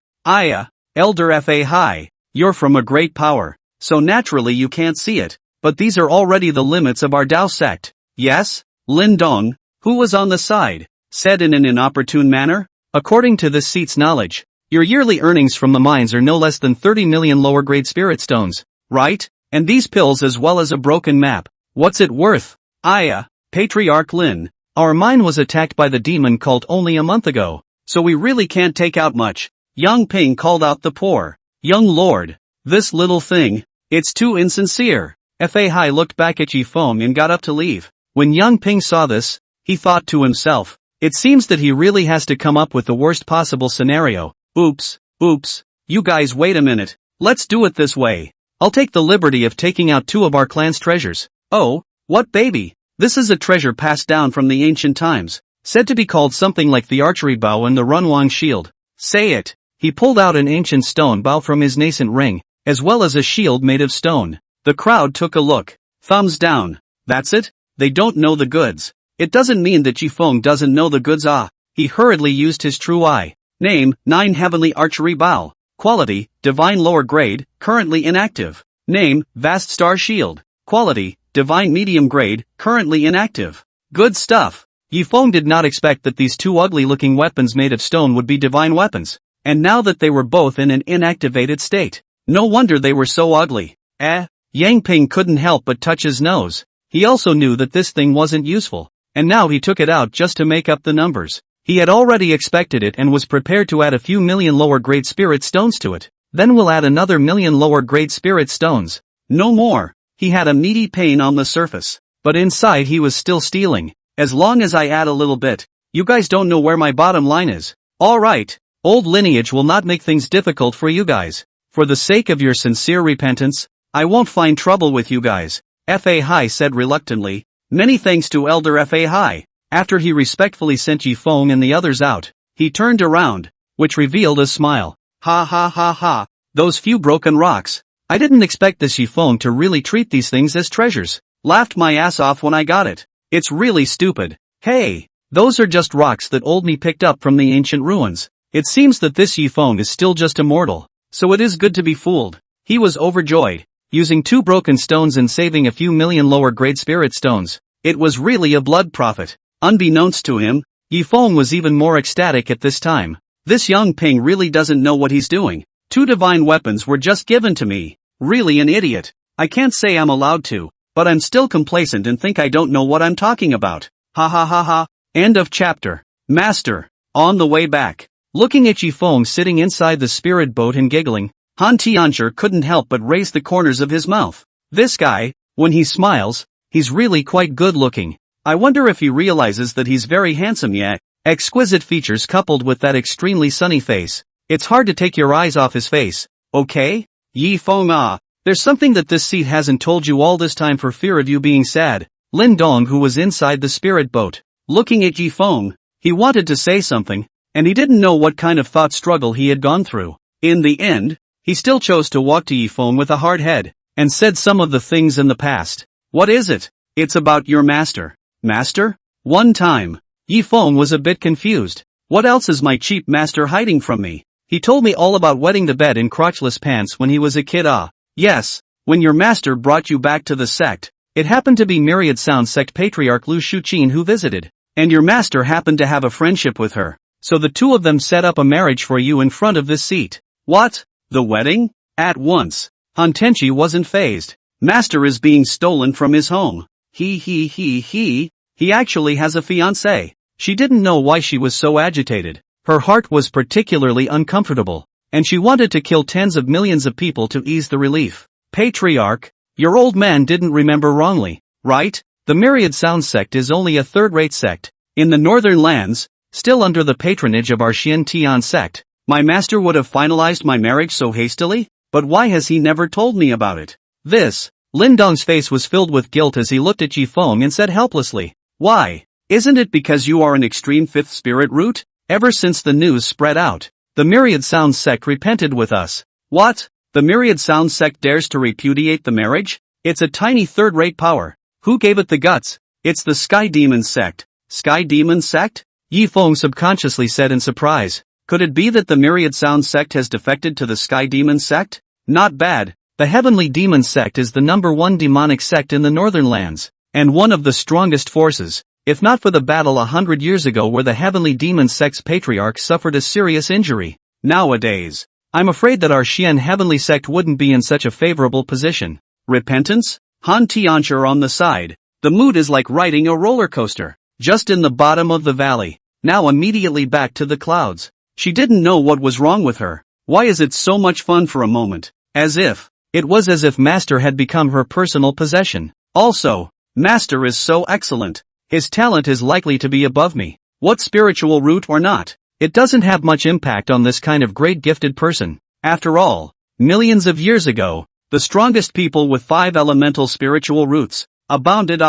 Elder Fa Hai, you're from a great power, so naturally you can't see it, but these are already the limits of our Dao sect. Yes? Lin Dong, who was on the side, said in an inopportune manner. According to this seat's knowledge, your yearly earnings from the mines are no less than 30 million lower grade spirit stones, right? And these pills as well as a broken map. What's it worth? Patriarch Lin, our mine was attacked by the demon cult only a month ago, so we really can't take out much. Yang Ping called out the poor young lord. This little thing, it's too insincere. Fa Hai looked back at Yi Feng and got up to leave. When Yang Ping saw this, he thought to himself, it seems that he really has to come up with the worst possible scenario. Oops, you guys wait a minute, let's do it this way. I'll take the liberty of taking out 2 of our clan's treasures. Oh, what baby? This is a treasure passed down from the ancient times, said to be called something like the archery bow and the Runwang shield. Say it. He pulled out an ancient stone bow from his nascent ring, as well as a shield made of stone. The crowd took a look. Thumbs down. That's it? They don't know the goods. It doesn't mean that Ji Feng doesn't know the goods. He hurriedly used his true eye. Name, 9 heavenly archery bow. Quality, divine lower grade, currently inactive. Name, vast star shield. Quality, divine medium grade, currently inactive. Good stuff. Yi Feng did not expect that these 2 ugly-looking weapons made of stone would be divine weapons, and now that they were both in an inactivated state, no wonder they were so ugly. Yang Ping couldn't help but touch his nose. He also knew that this thing wasn't useful, and now he took it out just to make up the numbers. He had already expected it and was prepared to add a few million lower grade spirit stones to it. Then we'll add another million lower grade spirit stones. No more. He had a meaty pain on the surface, but inside he was still stealing. As long as I add a little bit, you guys don't know where my bottom line is. Alright, old lineage will not make things difficult for you guys. For the sake of your sincere repentance, I won't find trouble with you guys. Fa Hai said reluctantly. Many thanks to Elder Fa Hai. After he respectfully sent Yi Feng and the others out, he turned around, which revealed a smile. Ha ha ha ha, those few broken rocks. I didn't expect this Yi Feng to really treat these things as treasures. Laughed my ass off when I got it. It's really stupid. Hey, those are just rocks that old me picked up from the ancient ruins. It seems that this Yi Feng is still just a mortal, so it is good to be fooled. He was overjoyed. Using 2 broken stones and saving a few million lower grade spirit stones, it was really a blood profit. Unbeknownst to him, Yi Feng was even more ecstatic at this time. This young Ping really doesn't know what he's doing. 2 divine weapons were just given to me. Really an idiot. I can't say I'm allowed to, but I'm still complacent and think I don't know what I'm talking about. Ha ha ha ha. End of chapter. Master. On the way back, looking at Yifeng sitting inside the spirit boat and giggling, Han Tianchi couldn't help but raise the corners of his mouth. This guy, when he smiles, he's really quite good looking. I wonder if he realizes that he's very handsome yet. Exquisite features coupled with that extremely sunny face. It's hard to take your eyes off his face, okay? Yifeng there's something that this seat hasn't told you all this time for fear of you being sad. Lin Dong, who was inside the spirit boat, looking at Yifeng, he wanted to say something, and he didn't know what kind of thought struggle he had gone through. In the end, he still chose to walk to Yifeng with a hard head, and said some of the things in the past. What is it? It's about your master. Master? One time. Yifeng was a bit confused. What else is my cheap master hiding from me? He told me all about wetting the bed in crotchless pants when he was a kid. Yes, when your master brought you back to the sect. It happened to be Myriad Sound Sect Patriarch Lu Shuqin who visited, and your master happened to have a friendship with her, so the two of them set up a marriage for you in front of this seat. What? The wedding? At once. Han Tenchi wasn't fazed. Master is being stolen from his home. He actually has a fiancé. She didn't know why she was so agitated. Her heart was particularly uncomfortable, and she wanted to kill tens of millions of people to ease the relief. Patriarch, your old man didn't remember wrongly, right? The Myriad Sound Sect is only a third-rate sect. In the northern lands, still under the patronage of our Xian Tian sect, my master would have finalized my marriage so hastily? But why has he never told me about it? This. Lin Dong's face was filled with guilt as he looked at Yifeng and said helplessly, why? Isn't it because you are an extreme fifth spirit root? Ever since the news spread out, the Myriad Sound Sect repented with us. What? The Myriad Sound Sect dares to repudiate the marriage? It's a tiny third-rate power. Who gave it the guts? It's the Sky Demon Sect. Sky Demon Sect? Yifeng subconsciously said in surprise. Could it be that the Myriad Sound Sect has defected to the Sky Demon Sect? Not bad. The Heavenly Demon Sect is the #1 demonic sect in the northern lands, and one of the strongest forces. If not for the battle 100 years ago where the Heavenly Demon Sect's patriarch suffered a serious injury, nowadays, I'm afraid that our Xian Heavenly Sect wouldn't be in such a favorable position. Repentance? Han Tianchi on the side. The mood is like riding a roller coaster, just in the bottom of the valley, now immediately back to the clouds. She didn't know what was wrong with her. Why is it so much fun for a moment? It was as if Master had become her personal possession. Also, Master is so excellent. His talent is likely to be above me. What spiritual root or not, it doesn't have much impact on this kind of great gifted person. After all, millions of years ago, the strongest people with 5 elemental spiritual roots abounded.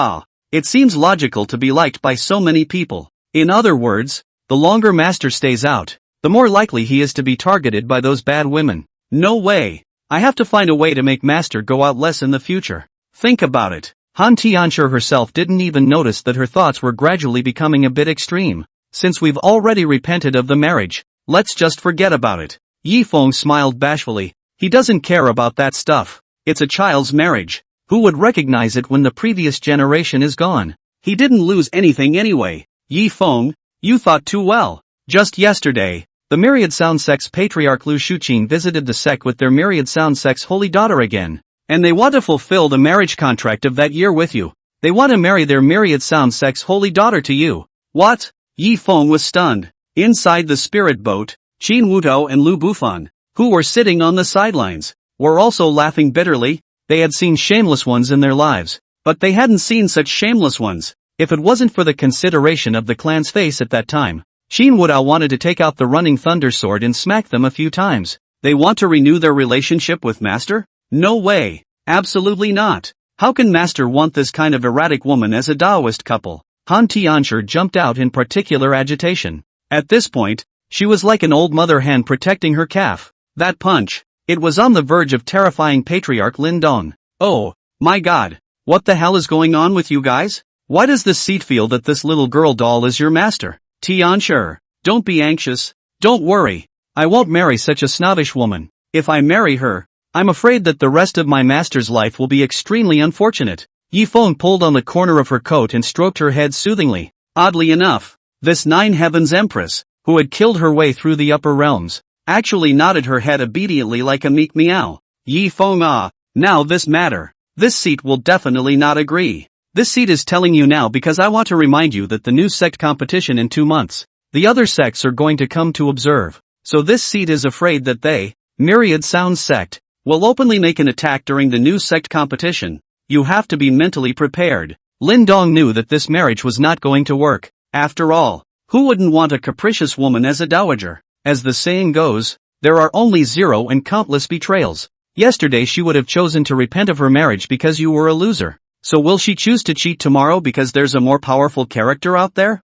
It seems logical to be liked by so many people. In other words, the longer Master stays out, the more likely he is to be targeted by those bad women. No way. I have to find a way to make Master go out less in the future. Think about it. Han Tianchi herself didn't even notice that her thoughts were gradually becoming a bit extreme. Since we've already repented of the marriage, let's just forget about it. Yifeng smiled bashfully. He doesn't care about that stuff. It's a child's marriage. Who would recognize it when the previous generation is gone? He didn't lose anything anyway. Yifeng, you thought too well. Just yesterday, the Myriad Sound Sect's Patriarch Lu Shuqin visited the sect with their Myriad Sound Sect's holy daughter again. And they want to fulfill the marriage contract of that year with you. They want to marry their Myriad Sound Sect's holy daughter to you. What? Yifeng was stunned. Inside the spirit boat, Qin Wuto and Lu Bufan, who were sitting on the sidelines, were also laughing bitterly. They had seen shameless ones in their lives, but they hadn't seen such shameless ones. If it wasn't for the consideration of the clan's face at that time, Qin Wuto wanted to take out the running thunder sword and smack them a few times. They want to renew their relationship with Master? No way. Absolutely not. How can Master want this kind of erratic woman as a Taoist couple? Han Tianchi jumped out in particular agitation. At this point, she was like an old mother hen protecting her calf. That punch. It was on the verge of terrifying Patriarch Lin Dong. Oh, my god. What the hell is going on with you guys? Why does this seat feel that this little girl doll is your master? Tianchi, don't be anxious. Don't worry. I won't marry such a snobbish woman. If I marry her, I'm afraid that the rest of my master's life will be extremely unfortunate. Yifeng pulled on the corner of her coat and stroked her head soothingly. Oddly enough, this Nine Heavens Empress, who had killed her way through the upper realms, actually nodded her head obediently like a meek meow. Yifeng now this matter. This seat will definitely not agree. This seat is telling you now because I want to remind you that the new sect competition in 2 months. The other sects are going to come to observe. So this seat is afraid that they, Myriad Sounds sect, will openly make an attack during the new sect competition. You have to be mentally prepared. Lin Dong knew that this marriage was not going to work. After all, who wouldn't want a capricious woman as a dowager? As the saying goes, there are only 0 and countless betrayals. Yesterday she would have chosen to repent of her marriage because you were a loser. So will she choose to cheat tomorrow because there's a more powerful character out there?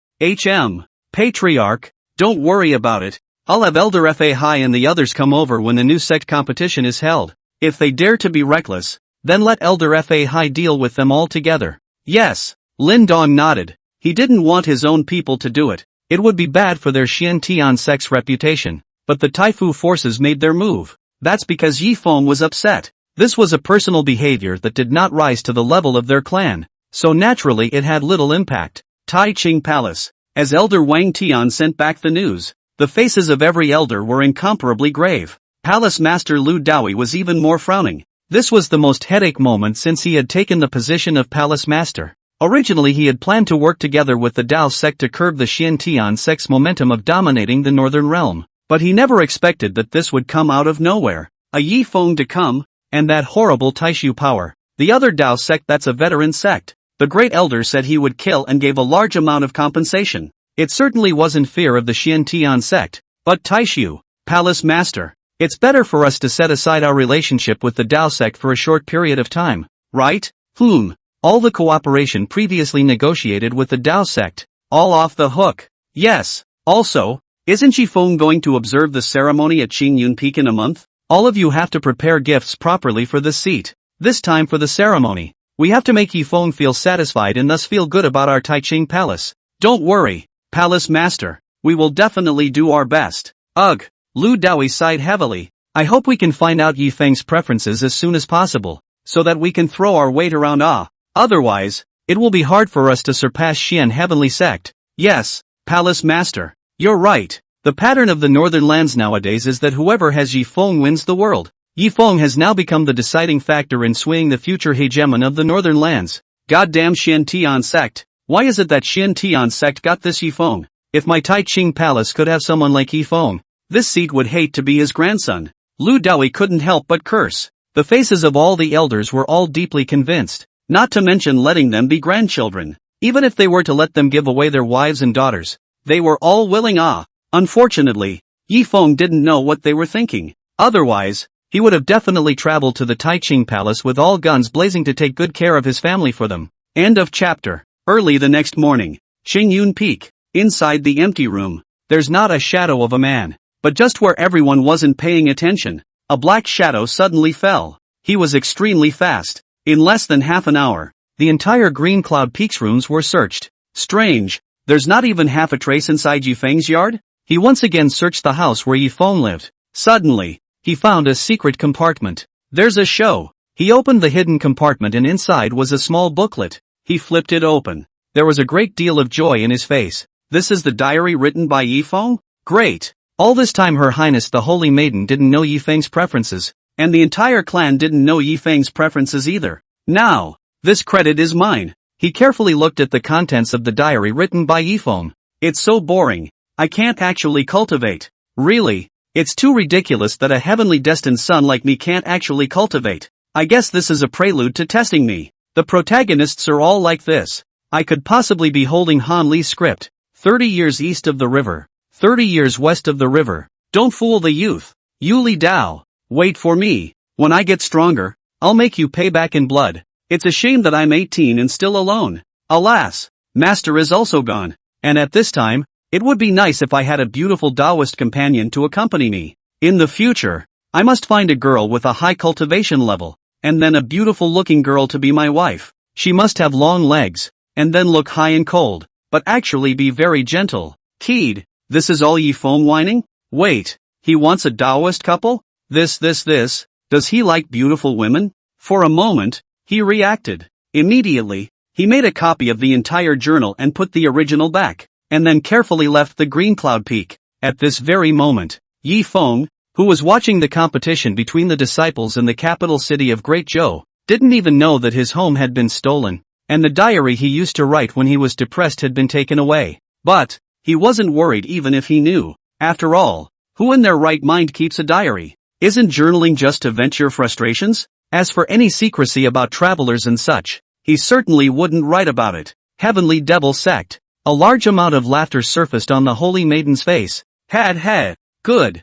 Patriarch, don't worry about it. I'll have Elder Fa Hai and the others come over when the new sect competition is held. If they dare to be reckless, then let Elder Fa Hai deal with them all together. Yes, Lin Dong nodded. He didn't want his own people to do it. It would be bad for their Xiantian sect's reputation. But the Taifu forces made their move. That's because Yi Feng was upset. This was a personal behavior that did not rise to the level of their clan. So naturally it had little impact. Tai Ching Palace. As Elder Wang Tian sent back the news, the faces of every elder were incomparably grave. Palace Master Lu Daoi was even more frowning. This was the most headache moment since he had taken the position of Palace Master. Originally he had planned to work together with the Dao sect to curb the Xiantian sect's momentum of dominating the northern realm. But he never expected that this would come out of nowhere. A Yi Feng to come, and that horrible Taishu power. The other Dao sect that's a veteran sect. The great elder said he would kill and gave a large amount of compensation. It certainly wasn't fear of the Xiantian sect, but Taishu, Palace Master. It's better for us to set aside our relationship with the Dao sect for a short period of time, right? All the cooperation previously negotiated with the Dao sect, all off the hook. Yes, also, isn't Yi Feng going to observe the ceremony at Qingyun Peak in a month? All of you have to prepare gifts properly for this seat. This time for the ceremony, we have to make Yi Feng feel satisfied and thus feel good about our Taiching Palace. Don't worry, Palace Master, we will definitely do our best. Ugh, Lu Daoi sighed heavily. I hope we can find out Yi Feng's preferences as soon as possible, so that we can throw our weight around. Otherwise, it will be hard for us to surpass Xian Heavenly Sect. Yes, Palace Master, you're right. The pattern of the northern lands nowadays is that whoever has Yi Feng wins the world. Yi Feng has now become the deciding factor in swaying the future hegemon of the northern lands. Goddamn Xiantian sect, why is it that Xiantian sect got this Yi Feng? If my Tai Ching Palace could have someone like Yi Feng, this seat would hate to be his grandson. Lu Daoi couldn't help but curse. The faces of all the elders were all deeply convinced, not to mention letting them be grandchildren. Even if they were to let them give away their wives and daughters, they were all willing. Unfortunately, Yi Feng didn't know what they were thinking. Otherwise, he would have definitely traveled to the Taiching Palace with all guns blazing to take good care of his family for them. End of chapter. Early the next morning, Qingyun Peak. Inside the empty room, there's not a shadow of a man. But just where everyone wasn't paying attention, a black shadow suddenly fell. He was extremely fast. In less than half an hour, the entire Green Cloud Peak's rooms were searched. Strange, there's not even half a trace inside Yi Feng's yard? He once again searched the house where Yi Feng lived. Suddenly, he found a secret compartment. There's a show. He opened the hidden compartment and inside was a small booklet. He flipped it open. There was a great deal of joy in his face. This is the diary written by Yi Feng? Great! All this time Her Highness the Holy Maiden didn't know Yi Feng's preferences, and the entire clan didn't know Yi Feng's preferences either. Now, this credit is mine. He carefully looked at the contents of the diary written by Yi Feng. It's so boring. I can't actually cultivate. Really? It's too ridiculous that a heavenly destined son like me can't actually cultivate. I guess this is a prelude to testing me. The protagonists are all like this. I could possibly be holding Han Li's script. 30 years east of the river. 30 years west of the river. Don't fool the youth. Yuli Dao. Wait for me. When I get stronger, I'll make you pay back in blood. It's a shame that I'm 18 and still alone. Alas, Master is also gone. And at this time, it would be nice if I had a beautiful Taoist companion to accompany me. In the future, I must find a girl with a high cultivation level, and then a beautiful looking girl to be my wife. She must have long legs, and then look high and cold, but actually be very gentle. Keyed, this is all Yi Feng whining? Wait, he wants a Taoist couple? This, does he like beautiful women? For a moment, he reacted. Immediately, he made a copy of the entire journal and put the original back, and then carefully left the Green Cloud Peak. At this very moment, Yi Feng, who was watching the competition between the disciples in the capital city of Great Zhou, didn't even know that his home had been stolen, and the diary he used to write when he was depressed had been taken away. But he wasn't worried even if he knew. After all, who in their right mind keeps a diary? Isn't journaling just to vent your frustrations? As for any secrecy about travelers and such, he certainly wouldn't write about it. Heavenly Devil Sect. A large amount of laughter surfaced on the holy maiden's face. Had. Good.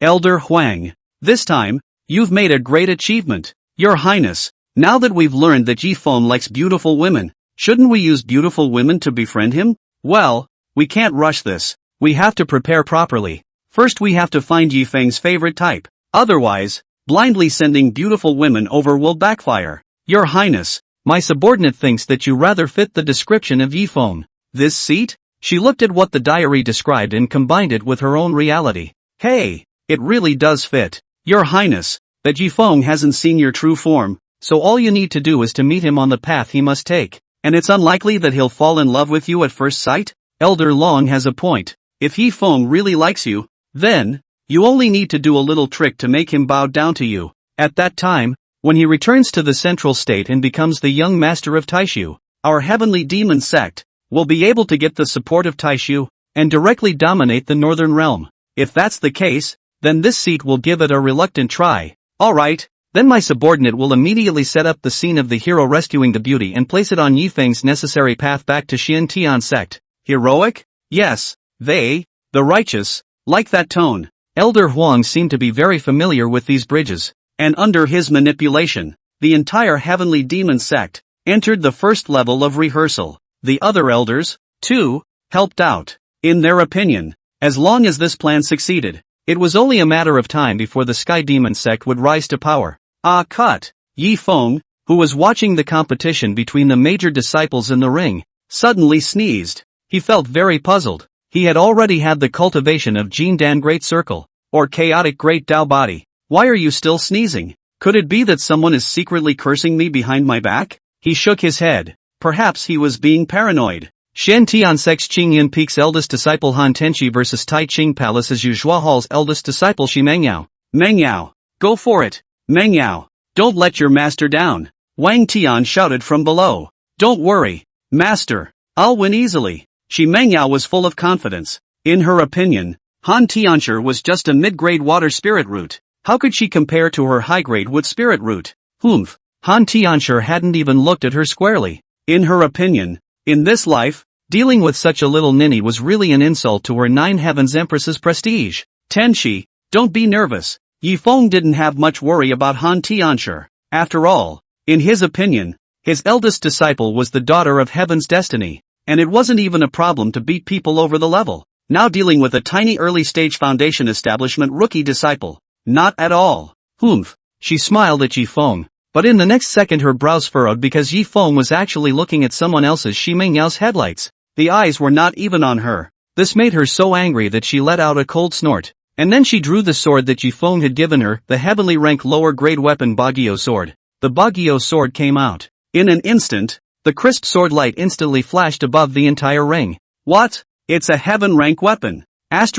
Elder Huang. This time, you've made a great achievement. Your Highness, now that we've learned that Yifeng likes beautiful women, shouldn't we use beautiful women to befriend him? Well, we can't rush this. We have to prepare properly. First we have to find Yifeng's favorite type. Otherwise, blindly sending beautiful women over will backfire. Your Highness, my subordinate thinks that you rather fit the description of Yifeng. This seat? She looked at what the diary described and combined it with her own reality. Hey, it really does fit. Your Highness, that Yifeng hasn't seen your true form, so all you need to do is to meet him on the path he must take. And it's unlikely that he'll fall in love with you at first sight? Elder Long has a point. If Yifeng really likes you, then you only need to do a little trick to make him bow down to you. At that time, when he returns to the central state and becomes the young master of Taishu, our heavenly demon sect will be able to get the support of Taishu and directly dominate the northern realm. If that's the case, then this seat will give it a reluctant try. Alright, then my subordinate will immediately set up the scene of the hero rescuing the beauty and place it on Yifeng's necessary path back to Xiantian sect. Heroic? Yes, the righteous, like that tone. Elder Huang seemed to be very familiar with these bridges, and under his manipulation, the entire heavenly demon sect entered the first level of rehearsal. The other elders, too, helped out. In their opinion, as long as this plan succeeded, it was only a matter of time before the Sky Demon sect would rise to power. Cut! Yifeng, who was watching the competition between the major disciples in the ring, suddenly sneezed. He felt very puzzled. He had already had the cultivation of Jin Dan Great Circle, or Chaotic Great Tao Body. Why are you still sneezing? Could it be that someone is secretly cursing me behind my back? He shook his head. Perhaps he was being paranoid. Shen Tiansek's Qingyan Peak's eldest disciple Han Tenchi versus Tai Ching Palace's Yuzhua Hall's eldest disciple Shi Mengyao. Mengyao, go for it. Mengyao, don't let your master down. Wang Tian shouted from below. Don't worry, master, I'll win easily. Shi Mengyao was full of confidence. In her opinion, Han Tianshi was just a mid-grade water spirit root. How could she compare to her high-grade wood spirit root? Humph, Han Tianshi hadn't even looked at her squarely. In her opinion, in this life, dealing with such a little ninny was really an insult to her Nine Heavens Empress's prestige. Tenshi, don't be nervous. Yifeng didn't have much worry about Han Tianshi. After all, in his opinion, his eldest disciple was the daughter of Heaven's destiny, and it wasn't even a problem to beat people over the level. Now dealing with a tiny early-stage foundation establishment rookie disciple. Not at all. Humph. She smiled at Yifeng, but in the next second her brows furrowed because Yifeng was actually looking at someone else's Shi Mengyao's headlights. The eyes were not even on her. This made her so angry that she let out a cold snort. And then she drew the sword that Yifeng had given her, the heavenly rank lower grade weapon Bagyo sword. The Bagyo sword came out. In an instant, the crisp sword light instantly flashed above the entire ring. What? It's a heaven rank weapon. This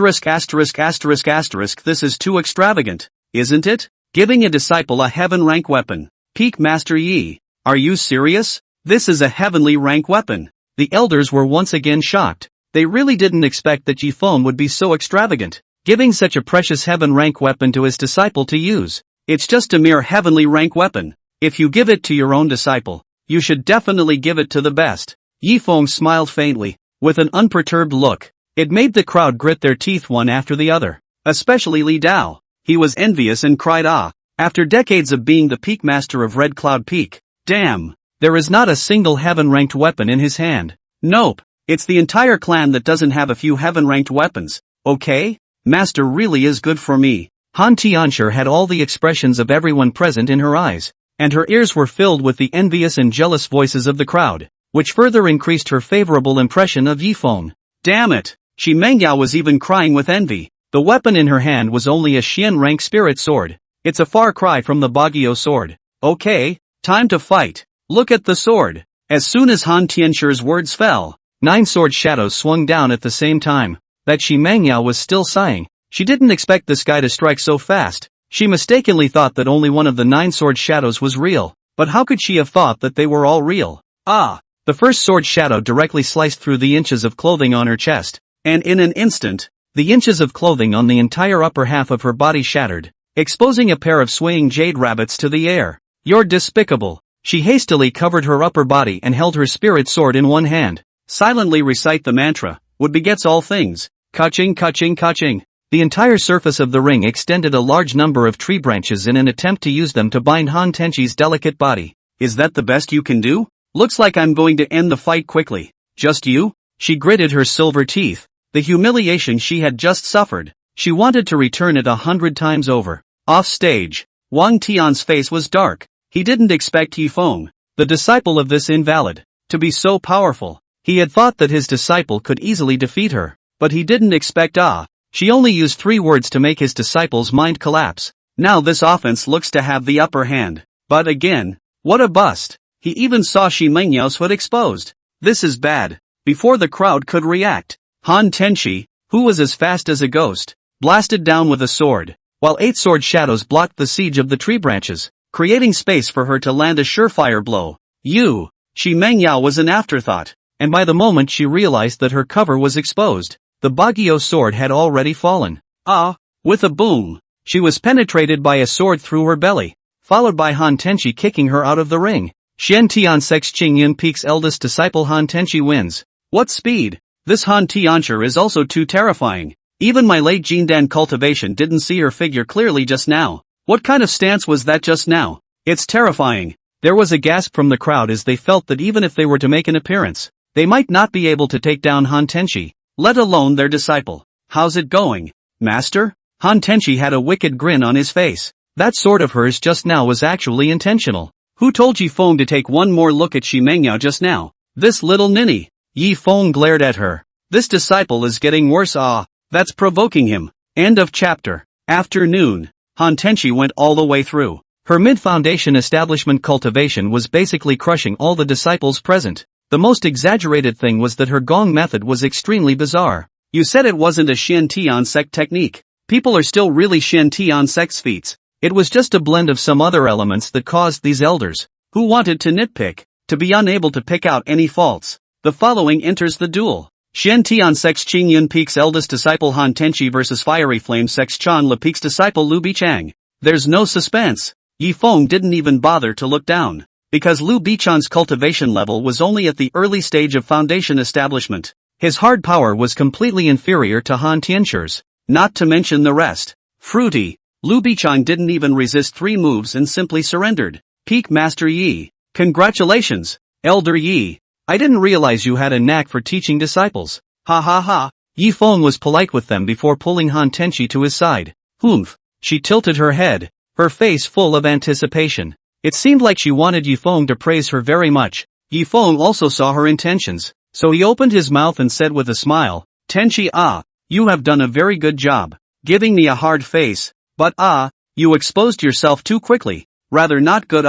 is too extravagant, isn't it? Giving a disciple a heaven rank weapon. Peak Master Yi, are you serious? This is a heavenly rank weapon. The elders were once again shocked. They really didn't expect that Yifeng would be so extravagant, giving such a precious heaven rank weapon to his disciple to use. It's just a mere heavenly rank weapon. If you give it to your own disciple, you should definitely give it to the best. Yifeng smiled faintly, with an unperturbed look. It made the crowd grit their teeth one after the other. Especially Li Dao. He was envious and cried ah. After decades of being the peak master of Red Cloud Peak, damn, there is not a single heaven-ranked weapon in his hand. Nope, it's the entire clan that doesn't have a few heaven-ranked weapons, okay? Master really is good for me. Han Tianshi had all the expressions of everyone present in her eyes, and her ears were filled with the envious and jealous voices of the crowd, which further increased her favorable impression of Yifeng. Damn it, Shi Mengyao was even crying with envy. The weapon in her hand was only a Xian rank spirit sword. It's a far cry from the Bagyo sword. Okay, time to fight. Look at the sword. As soon as Han Tianshi's words fell, 9 sword shadows swung down at the same time. That Shi Mengyao was still sighing. She didn't expect this guy to strike so fast. She mistakenly thought that only one of the 9 sword shadows was real. But how could she have thought that they were all real? Ah! The first sword shadow directly sliced through the inches of clothing on her chest, and in an instant, the inches of clothing on the entire upper half of her body shattered, exposing a pair of swaying jade rabbits to the air. You're despicable. She hastily covered her upper body and held her spirit sword in one hand. Silently recite the mantra, would begets all things. Kaching, kaching, kaching. The entire surface of the ring extended a large number of tree branches in an attempt to use them to bind Han Tenchi's delicate body. Is that the best you can do? Looks like I'm going to end the fight quickly. Just you? She gritted her silver teeth. The humiliation she had just suffered, she wanted to return it 100 times over. Off stage, Wang Tian's face was dark. He didn't expect Yifeng, the disciple of this invalid, to be so powerful. He had thought that his disciple could easily defeat her, but he didn't expect she only used 3 words to make his disciple's mind collapse. Now this offense looks to have the upper hand. But again, what a bust. He even saw Shi Mengyao's hood exposed. This is bad. Before the crowd could react, Han Tenchi, who was as fast as a ghost, blasted down with a sword, while 8 sword shadows blocked the siege of the tree branches, creating space for her to land a surefire blow. Shi Mengyao was an afterthought, and by the moment she realized that her cover was exposed, the Baguio sword had already fallen. With a boom, she was penetrated by a sword through her belly, followed by Han Tenchi kicking her out of the ring. Shen Tiansek's Qingyun Peak's eldest disciple Han Tenchi wins. What speed! This Han Tiancher is also too terrifying. Even my late Jindan cultivation didn't see her figure clearly just now. What kind of stance was that just now? It's terrifying. There was a gasp from the crowd as they felt that even if they were to make an appearance, they might not be able to take down Han Tenchi, let alone their disciple. How's it going, master? Han Tenchi had a wicked grin on his face. That sword of hers just now was actually intentional. Who told Yi Feng to take one more look at Shi Mengyao just now? This little ninny. Yi Feng glared at her. This disciple is getting worse. That's provoking him. End of chapter. Afternoon. Han Tenchi went all the way through. Her mid-foundation establishment cultivation was basically crushing all the disciples present. The most exaggerated thing was that her gong method was extremely bizarre. You said it wasn't a Shen Tian sect technique. People are still really Shen Tian sect's feats. It was just a blend of some other elements that caused these elders, who wanted to nitpick, to be unable to pick out any faults. The following enters the duel. Shen Tian sect's Qingyun Peak's eldest disciple Han Tenchi versus Fiery Flame sect's Chan Le Peak's disciple Lu Bichang. There's no suspense. Yi Feng didn't even bother to look down, because Lu Bichang's cultivation level was only at the early stage of foundation establishment. His hard power was completely inferior to Han Tiancher's, not to mention the rest. Fruity. Lu Bichang didn't even resist 3 moves and simply surrendered. Peak Master Yi. Congratulations, Elder Yi. I didn't realize you had a knack for teaching disciples. Ha ha ha. Yi Feng was polite with them before pulling Han Tenchi to his side. Humph. She tilted her head, her face full of anticipation. It seemed like she wanted Yi Feng to praise her very much. Yi Feng also saw her intentions, so he opened his mouth and said with a smile, Tenchi, you have done a very good job, giving me a hard face. But you exposed yourself too quickly. Rather not good.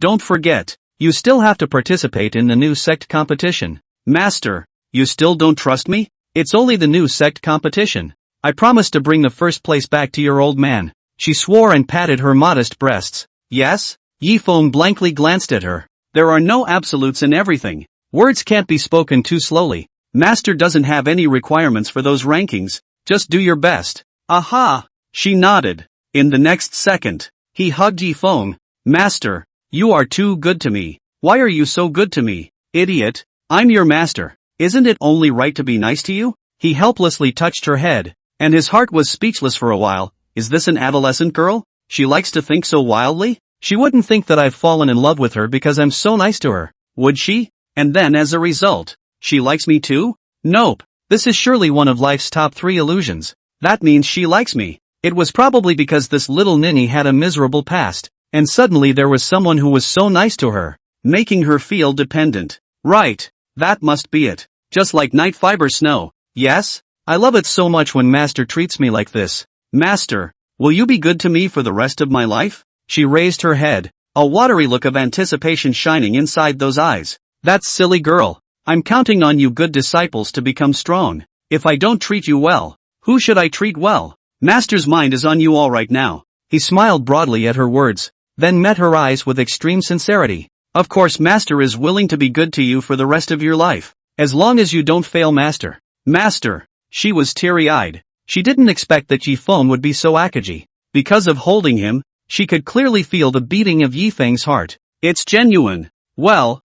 Don't forget, you still have to participate in the new sect competition. Master, you still don't trust me? It's only the new sect competition. I promise to bring the first place back to your old man. She swore and patted her modest breasts. Yes? Yi Feng blankly glanced at her. There are no absolutes in everything. Words can't be spoken too slowly. Master doesn't have any requirements for those rankings. Just do your best. Aha! She nodded. In the next second, he hugged Yi Feng. Master, you are too good to me. Why are you so good to me? Idiot, I'm your master. Isn't it only right to be nice to you? He helplessly touched her head, and his heart was speechless for a while. Is this an adolescent girl? She likes to think so wildly? She wouldn't think that I've fallen in love with her because I'm so nice to her, would she? And then as a result, she likes me too? Nope. This is surely one of life's top 3 illusions. That means she likes me. It was probably because this little ninny had a miserable past, and suddenly there was someone who was so nice to her, making her feel dependent. Right, that must be it. Just like night fiber snow. Yes? I love it so much when Master treats me like this. Master, will you be good to me for the rest of my life? She raised her head, a watery look of anticipation shining inside those eyes. That silly girl. I'm counting on you good disciples to become strong. If I don't treat you well, who should I treat well? Master's mind is on you all right now. He smiled broadly at her words. then met her eyes with extreme sincerity. Of course, Master is willing to be good to you for the rest of your life, as long as you don't fail Master. Master! She was teary-eyed. She didn't expect that Yifeng would be so akaji. Because of holding him, she could clearly feel the beating of Yifeng's heart. It's genuine. Well,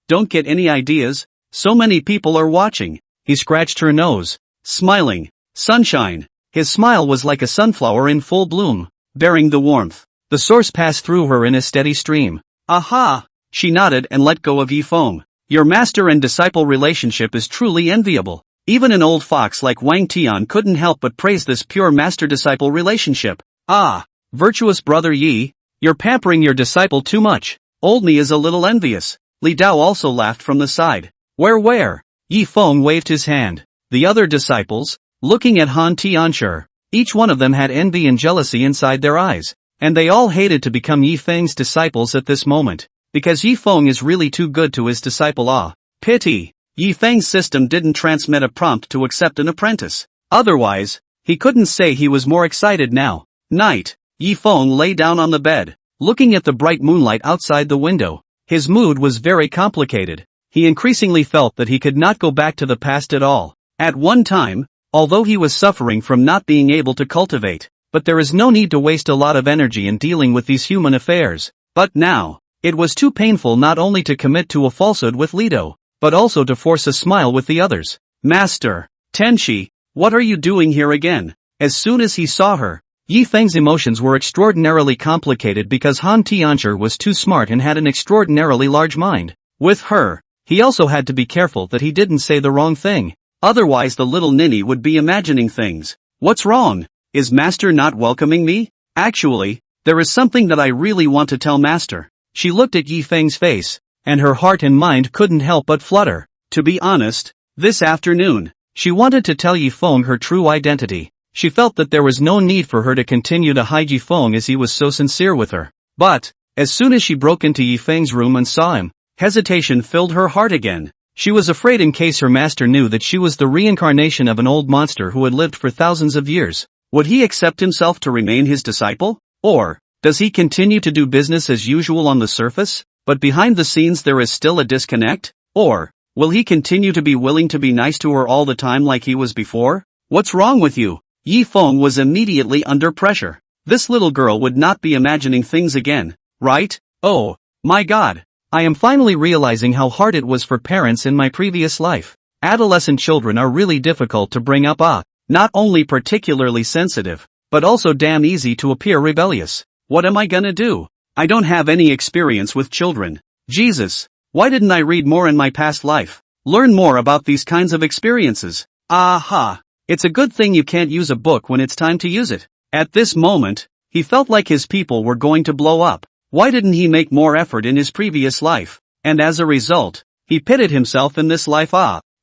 don't get any ideas. So many people are watching. He scratched her nose, smiling. Sunshine. His smile was like a sunflower in full bloom, bearing the warmth. The source passed through her in a steady stream. Aha! She nodded and let go of Yifeng. Your master and disciple relationship is truly enviable. Even an old fox like Wang Tian couldn't help but praise this pure master-disciple relationship. Ah, virtuous brother Yi, you're pampering your disciple too much. Old me is a little envious. Li Dao also laughed from the side. Where? Yifeng waved his hand. The other disciples, looking at Han Tianshi, each one of them had envy and jealousy inside their eyes, and they all hated to become Yifeng's disciples at this moment, because Yifeng is really too good to his disciple. Ah, pity. Yifeng's system didn't transmit a prompt to accept an apprentice. Otherwise, he couldn't say he was more excited now. Night. Yifeng lay down on the bed, looking at the bright moonlight outside the window. His mood was very complicated. He increasingly felt that he could not go back to the past at all. At one time, although he was suffering from not being able to cultivate, but there is no need to waste a lot of energy in dealing with these human affairs. But now, it was too painful not only to commit to a falsehood with Lido, but also to force a smile with the others. Master, Tenshi, what are you doing here again? As soon as he saw her, Yifeng's emotions were extraordinarily complicated because Han Tianshi was too smart and had an extraordinarily large mind. With her, he also had to be careful that he didn't say the wrong thing. Otherwise the little ninny would be imagining things. What's wrong? Is Master not welcoming me? Actually, there is something that I really want to tell Master. She looked at Yifeng's face, and her heart and mind couldn't help but flutter. To be honest, this afternoon, she wanted to tell Yifeng her true identity. She felt that there was no need for her to continue to hide Yifeng as he was so sincere with her. But, as soon as she broke into Yifeng's room and saw him, hesitation filled her heart again. She was afraid in case her master knew that she was the reincarnation of an old monster who had lived for thousands of years. Would he accept himself to remain his disciple? Or, does he continue to do business as usual on the surface, but behind the scenes there is still a disconnect? Or, will he continue to be willing to be nice to her all the time like he was before? What's wrong with you? Yifeng was immediately under pressure. This little girl would not be imagining things again, right? Oh, my God. I am finally realizing how hard it was for parents in my previous life. Adolescent children are really difficult to bring up. Not only particularly sensitive, but also damn easy to appear rebellious. What am I gonna do? I don't have any experience with children. Jesus, why didn't I read more in my past life? Learn more about these kinds of experiences. Aha! It's a good thing you can't use a book when it's time to use it. At this moment, he felt like his people were going to blow up. Why didn't he make more effort in his previous life? And as a result, he pitted himself in this life.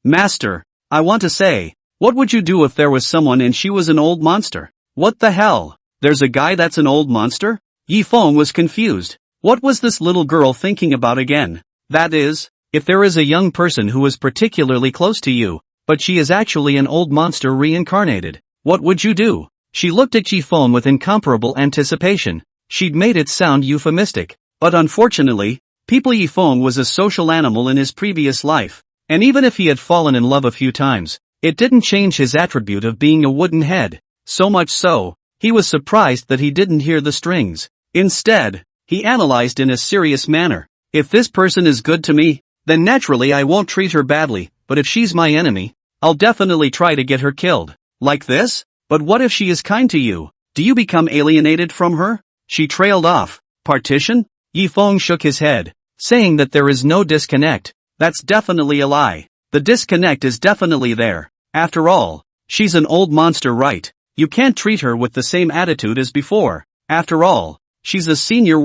Master, I want to say, what would you do if there was someone and she was an old monster? What the hell? There's a guy that's an old monster? Yifeng was confused. What was this little girl thinking about again? That is, if there is a young person who is particularly close to you, but she is actually an old monster reincarnated, what would you do? She looked at Yifeng with incomparable anticipation. She'd made it sound euphemistic, but unfortunately, Yifeng was a social animal in his previous life, and even if he had fallen in love a few times, it didn't change his attribute of being a wooden head. So much so, he was surprised that he didn't hear the strings. Instead, he analyzed in a serious manner. If this person is good to me, then naturally I won't treat her badly, but if she's my enemy, I'll definitely try to get her killed. Like this? But what if she is kind to you? Do you become alienated from her? She trailed off. Partition? Yifeng shook his head, saying that there is no disconnect. That's definitely a lie. The disconnect is definitely there. After all, she's an old monster, right? You can't treat her with the same attitude as before. After all, she's a senior,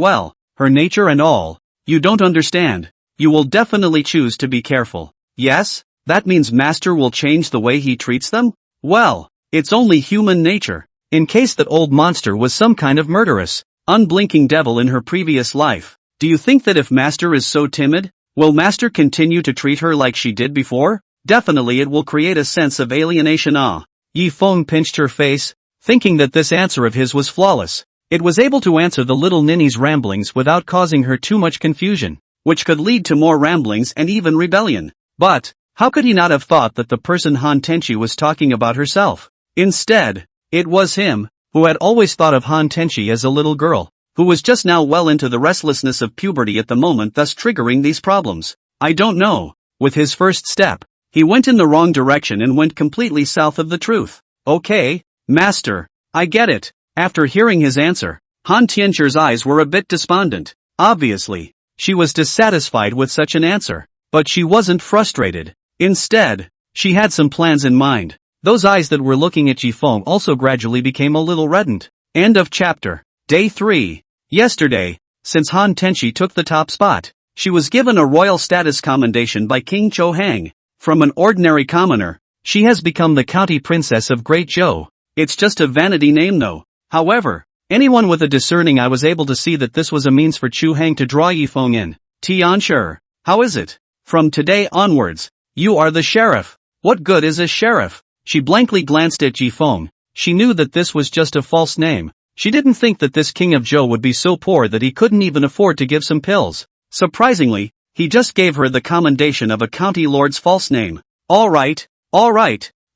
her nature and all. You don't understand. You will definitely choose to be careful. Yes? That means Master will change the way he treats them? Well, it's only human nature. In case that old monster was some kind of murderous, unblinking devil in her previous life, do you think that if Master is so timid, will Master continue to treat her like she did before? Definitely it will create a sense of alienation. Yifeng pinched her face, thinking that this answer of his was flawless. It was able to answer the little ninny's ramblings without causing her too much confusion, which could lead to more ramblings and even rebellion. But, how could he not have thought that the person Han Tenchi was talking about herself? Instead, it was him, who had always thought of Han Tenchi as a little girl, who was just now well into the restlessness of puberty at the moment, thus triggering these problems. I don't know. With his first step, he went in the wrong direction and went completely south of the truth. Okay, master, I get it. After hearing his answer, Han Tianqi's eyes were a bit despondent. Obviously, she was dissatisfied with such an answer, but she wasn't frustrated. Instead, she had some plans in mind. Those eyes that were looking at Yifeng also gradually became a little reddened. End of chapter. Day 3. Yesterday, since Han Tenchi took the top spot, she was given a royal status commendation by King Zhou Hang. From an ordinary commoner, she has become the county princess of Great Zhou. It's just a vanity name though. However, anyone with a discerning eye was able to see that this was a means for Zhou Hang to draw Yifeng in. Tianshi, how is it? From today onwards, you are the sheriff. What good is a sheriff? She blankly glanced at Yifeng. She knew that this was just a false name. She didn't think that this king of Zhou would be so poor that he couldn't even afford to give some pills. Surprisingly, he just gave her the commendation of a county lord's false name. Alright,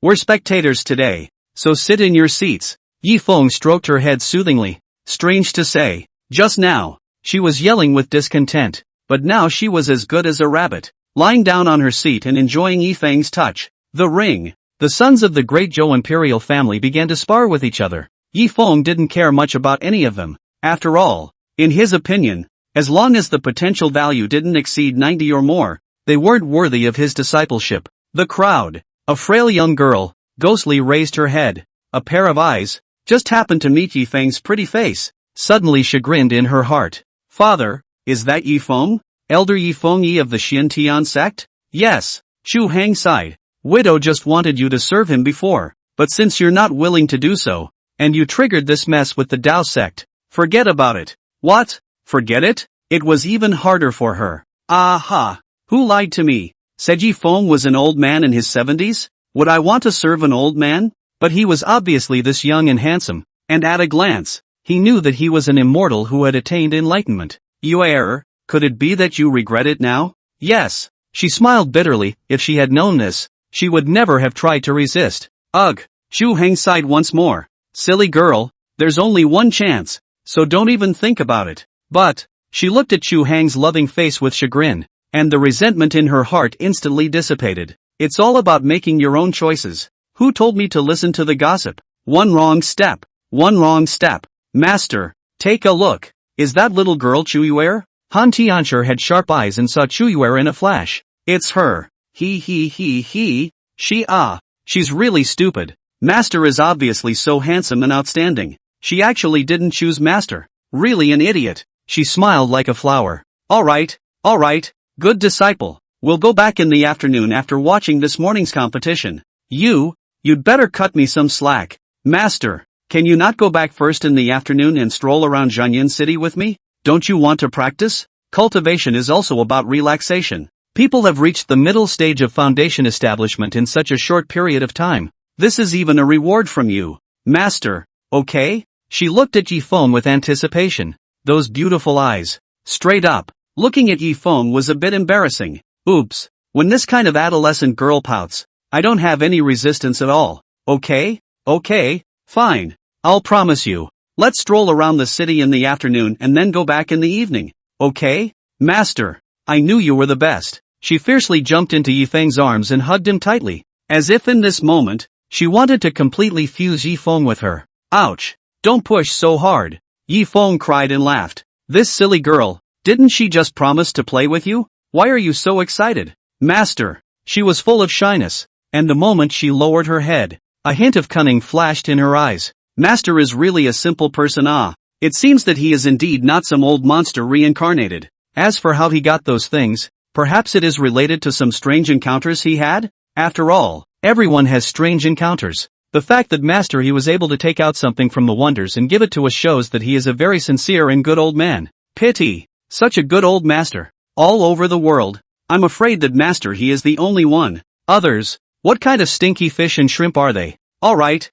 we're spectators today, so sit in your seats. Yifeng stroked her head soothingly. Strange to say, just now, she was yelling with discontent, but now she was as good as a rabbit, lying down on her seat and enjoying Yifeng's touch. The ring. The sons of the great Zhou imperial family began to spar with each other. Yifeng didn't care much about any of them. After all, in his opinion, as long as the potential value didn't exceed 90 or more, they weren't worthy of his discipleship. The crowd. A frail young girl, ghostly raised her head. A pair of eyes just happened to meet Yifeng's pretty face, suddenly chagrined in her heart. Father, is that Yifeng? Elder Yifeng Yi of the Xiantian sect? Yes, Zhou Hang sighed. Widow just wanted you to serve him before, but since you're not willing to do so, and you triggered this mess with the Dao sect, forget about it. What? Forget it? It was even harder for her. Aha! Who lied to me? Said Yifeng was an old man in his 70s? Would I want to serve an old man? But he was obviously this young and handsome, and at a glance, he knew that he was an immortal who had attained enlightenment. You error, could it be that you regret it now? Yes. She smiled bitterly. If she had known this, she would never have tried to resist. Ugh. Zhou Hang sighed once more. Silly girl, there's only one chance, so don't even think about it. But, she looked at Zhou Hang's loving face with chagrin, and the resentment in her heart instantly dissipated. It's all about making your own choices. Who told me to listen to the gossip? One wrong step. Master, take a look. Is that little girl Chuyuer? Han Tianshi had sharp eyes and saw Chuyuer in a flash. It's her. She's really stupid. Master is obviously so handsome and outstanding. She actually didn't choose Master. Really an idiot. She smiled like a flower. Alright, good disciple. We'll go back in the afternoon after watching this morning's competition. You'd better cut me some slack. Master, can you not go back first in the afternoon and stroll around Jianyin City with me? Don't you want to practice? Cultivation is also about relaxation. People have reached the middle stage of foundation establishment in such a short period of time. This is even a reward from you. Master, okay? She looked at Yifeng with anticipation. Those beautiful eyes. Straight up. Looking at Yifeng was a bit embarrassing. Oops. When this kind of adolescent girl pouts, I don't have any resistance at all. Okay, fine. I'll promise you. Let's stroll around the city in the afternoon and then go back in the evening. Okay? Master, I knew you were the best. She fiercely jumped into Yifeng's arms and hugged him tightly, as if in this moment, she wanted to completely fuse Yifeng with her. Ouch! Don't push so hard. Yifeng cried and laughed. This silly girl, didn't she just promise to play with you? Why are you so excited? Master, she was full of shyness, and the moment she lowered her head, a hint of cunning flashed in her eyes. Master is really a simple person. It seems that he is indeed not some old monster reincarnated. As for how he got those things, perhaps it is related to some strange encounters he had? After all, everyone has strange encounters. The fact that Master he was able to take out something from the wonders and give it to us shows that he is a very sincere and good old man. Pity. Such a good old master. All over the world. I'm afraid that Master he is the only one. Others, what kind of stinky fish and shrimp are they? Alright.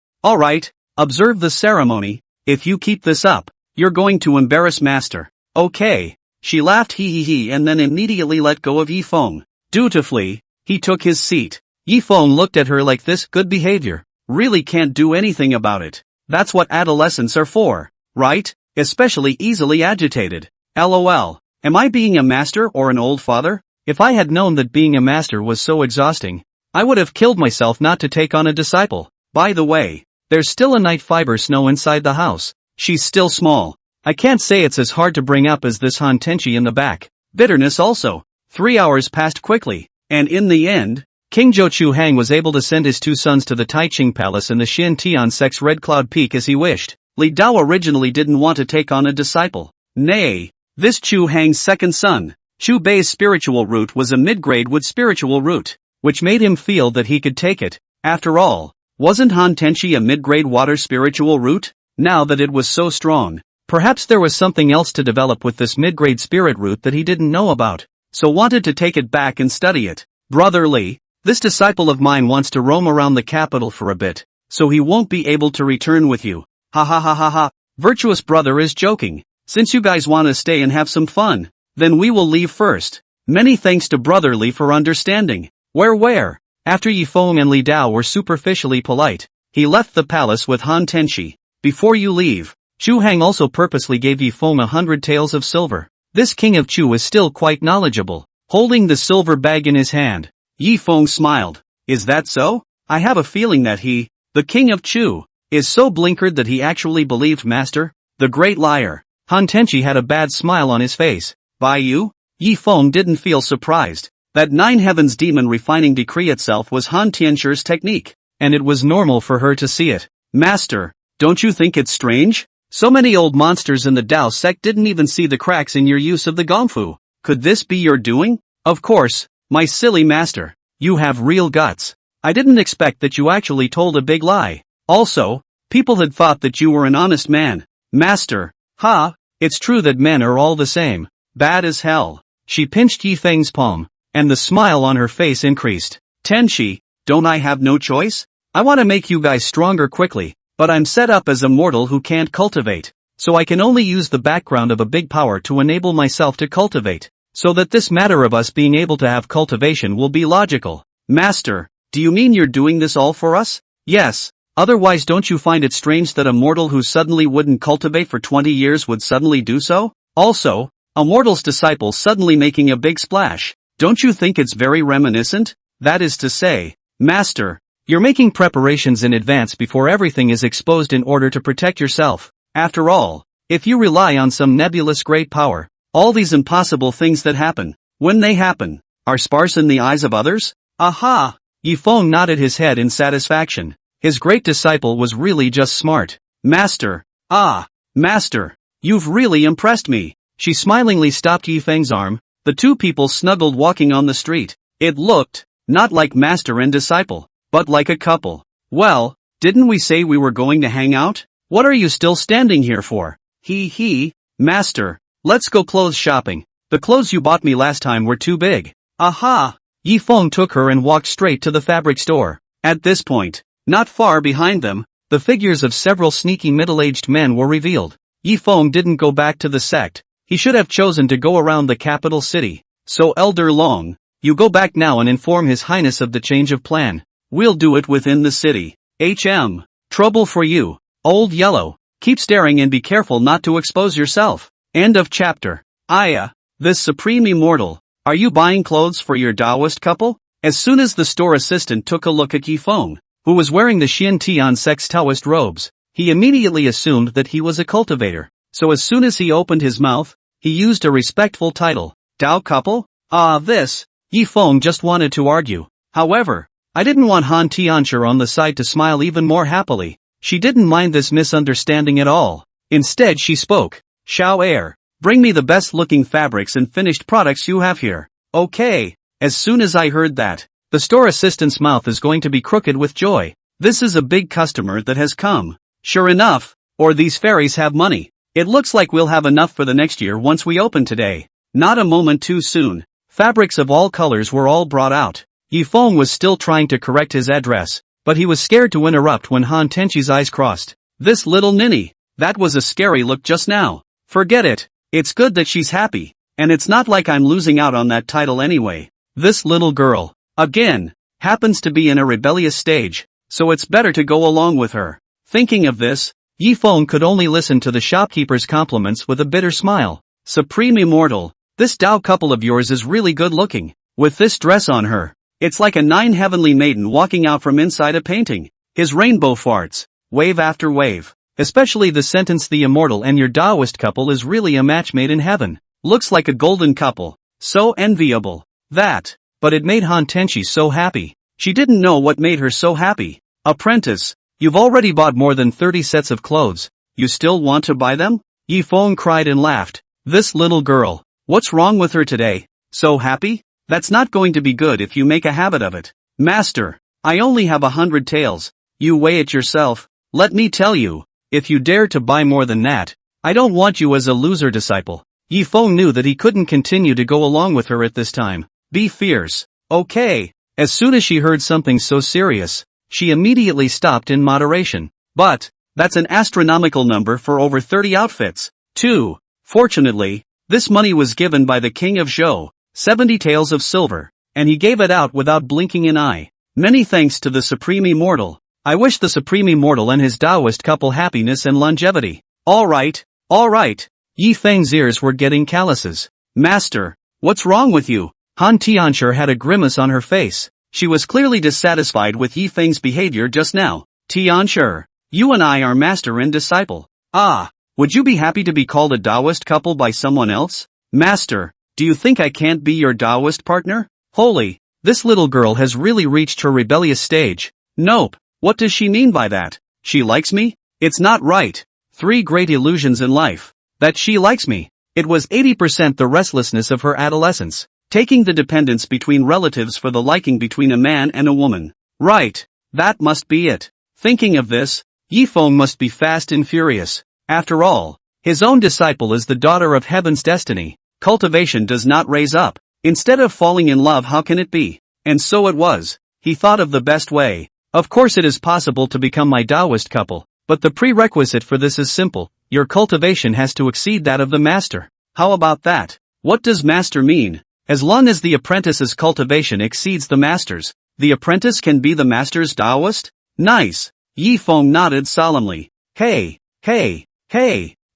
Observe the ceremony. If you keep this up, You're going to embarrass master. Okay. She laughed hee and then immediately let go of Yifeng. Dutifully, he took his seat. Yifeng looked at her like this good behavior. Really can't do anything about it. That's what adolescents are for, right? Especially easily agitated. LOL. Am I being a master or an old father? If I had known that being a master was so exhausting, I would have killed myself not to take on a disciple. By the way, there's still a night fiber snow inside the house. She's still small. I can't say it's as hard to bring up as this Han Tenchi in the back. Bitterness also. 3 hours passed quickly, and in the end, King Zhou Chu Hang was able to send his 2 sons to the Taiching Palace and the Xin Tian Sec's Red Cloud Peak as he wished. Li Dao originally didn't want to take on a disciple. Nay, this Chu Hang's second son, Chu Bei's spiritual root was a mid-grade wood spiritual root, which made him feel that he could take it. After all, wasn't Han Tenchi a mid-grade water spiritual root? Now that it was so strong, perhaps there was something else to develop with this mid-grade spirit root that he didn't know about, so wanted to take it back and study it. Brother Li, this disciple of mine wants to roam around the capital for a bit, so he won't be able to return with you. Ha ha ha ha ha. Virtuous brother is joking. Since you guys want to stay and have some fun, then we will leave first. Many thanks to Brother Li for understanding. Where? After Yifeng and Li Dao were superficially polite, he left the palace with Han Tenchi. Before you leave, Chu Hang also purposely gave Yifeng 100 taels of silver. This king of Chu is still quite knowledgeable. Holding the silver bag in his hand, Yifeng smiled. Is that so? I have a feeling that he, the king of Chu, is so blinkered that he actually believed master, the great liar. Han Tenchi had a bad smile on his face. By you? Yifeng didn't feel surprised. That 9 heavens demon refining decree itself was Han Tianxi's technique, and it was normal for her to see it. Master, don't you think it's strange? So many old monsters in the Dao sect didn't even see the cracks in your use of the Gongfu. Could this be your doing? Of course, my silly master. You have real guts. I didn't expect that you actually told a big lie. Also, people had thought that you were an honest man. Master, it's true that men are all the same. Bad as hell. She pinched Yifeng's palm, and the smile on her face increased. Tenchi, don't I have no choice? I want to make you guys stronger quickly, but I'm set up as a mortal who can't cultivate, so I can only use the background of a big power to enable myself to cultivate, so that this matter of us being able to have cultivation will be logical. Master, do you mean you're doing this all for us? Yes. Otherwise don't you find it strange that a mortal who suddenly wouldn't cultivate for 20 years would suddenly do so? Also, a mortal's disciple suddenly making a big splash. Don't you think it's very reminiscent? That is to say, Master, you're making preparations in advance before everything is exposed in order to protect yourself. After all, if you rely on some nebulous great power, all these impossible things that happen, when they happen, are sparse in the eyes of others? Aha! Yifeng nodded his head in satisfaction. His great disciple was really just smart. Master, Master, you've really impressed me. She smilingly stopped Yifeng's arm. The 2 people snuggled walking on the street. It looked, not like master and disciple, but like a couple. Well, didn't we say we were going to hang out? What are you still standing here for? Master, let's go clothes shopping. The clothes you bought me last time were too big. Aha! Yifeng took her and walked straight to the fabric store. At this point, not far behind them, the figures of several sneaky middle-aged men were revealed. Yifeng didn't go back to the sect. He should have chosen to go around the capital city. So Elder Long, you go back now and inform His Highness of the change of plan. We'll do it within the city. Trouble for you, Old Yellow. Keep staring and be careful not to expose yourself. End of chapter. Aya, this supreme immortal. Are you buying clothes for your Taoist couple? As soon as the store assistant took a look at Yifeng, who was wearing the Xin Tian Sec's Taoist robes, he immediately assumed that he was a cultivator. So as soon as he opened his mouth, he used a respectful title. Dao couple? This. Yifeng just wanted to argue. However, I didn't want Han Tianchi on the side to smile even more happily. She didn't mind this misunderstanding at all. Instead she spoke. Xiao Air, bring me the best looking fabrics and finished products you have here. Okay. As soon as I heard that, the store assistant's mouth is going to be crooked with joy. This is a big customer that has come. Sure enough, or these fairies have money. It looks like we'll have enough for the next year once we open today. Not a moment too soon. Fabrics of all colors were all brought out. Yifeng was still trying to correct his address, but he was scared to interrupt when Han Tenchi's eyes crossed. This little ninny, That was a scary look just now. Forget it. It's good that she's happy. And it's not like I'm losing out on that title anyway. This little girl, again, happens to be in a rebellious stage, so it's better to go along with her. Thinking of this, Yi Feng could only listen to the shopkeeper's compliments with a bitter smile. Supreme Immortal, this Dao couple of yours is really good looking. With this dress on her, it's like a 9 heavenly maiden walking out from inside a painting. His rainbow farts, wave after wave. Especially the sentence the immortal and your Taoist couple is really a match made in heaven. Looks like a golden couple. So enviable. That. But it made Han Tenchi so happy. She didn't know what made her so happy. Apprentice, you've already bought more than 30 sets of clothes. You still want to buy them? Yi Feng cried and laughed. This little girl. What's wrong with her today? So happy? That's not going to be good if you make a habit of it. Master, I only have 100 taels. You weigh it yourself. Let me tell you, if you dare to buy more than that, I don't want you as a loser disciple. Yi Feng knew that he couldn't continue to go along with her at this time. Be fierce. Okay. As soon as she heard something so serious, she immediately stopped in moderation. But, that's an astronomical number for over 30 outfits. 2. Fortunately, this money was given by the king of Zhou, 70 taels of silver, and he gave it out without blinking an eye. Many thanks to the Supreme Immortal. I wish the Supreme Immortal and his Taoist couple happiness and longevity. Alright. Yi Feng's ears were getting calluses. Master, what's wrong with you? Han Tianshi had a grimace on her face. She was clearly dissatisfied with Yi Feng's behavior just now. Tianshi, you and I are master and disciple. Ah, would you be happy to be called a Taoist couple by someone else? Master, do you think I can't be your Taoist partner? Holy, this little girl has really reached her rebellious stage. Nope, what does she mean by that? She likes me? It's not right. 3 great illusions in life. That she likes me. It was 80% the restlessness of her adolescence, taking the dependence between relatives for the liking between a man and a woman. Right, that must be it. Thinking of this, Yi Feng must be fast and furious. After all, his own disciple is the daughter of heaven's destiny. Cultivation does not raise up. Instead of falling in love, how can it be? And so it was. He thought of the best way. Of course it is possible to become my Taoist couple, but the prerequisite for this is simple. Your cultivation has to exceed that of the master. How about that? What does master mean? As long as the apprentice's cultivation exceeds the master's, the apprentice can be the master's Taoist? Nice. Yi Feng nodded solemnly. Hey,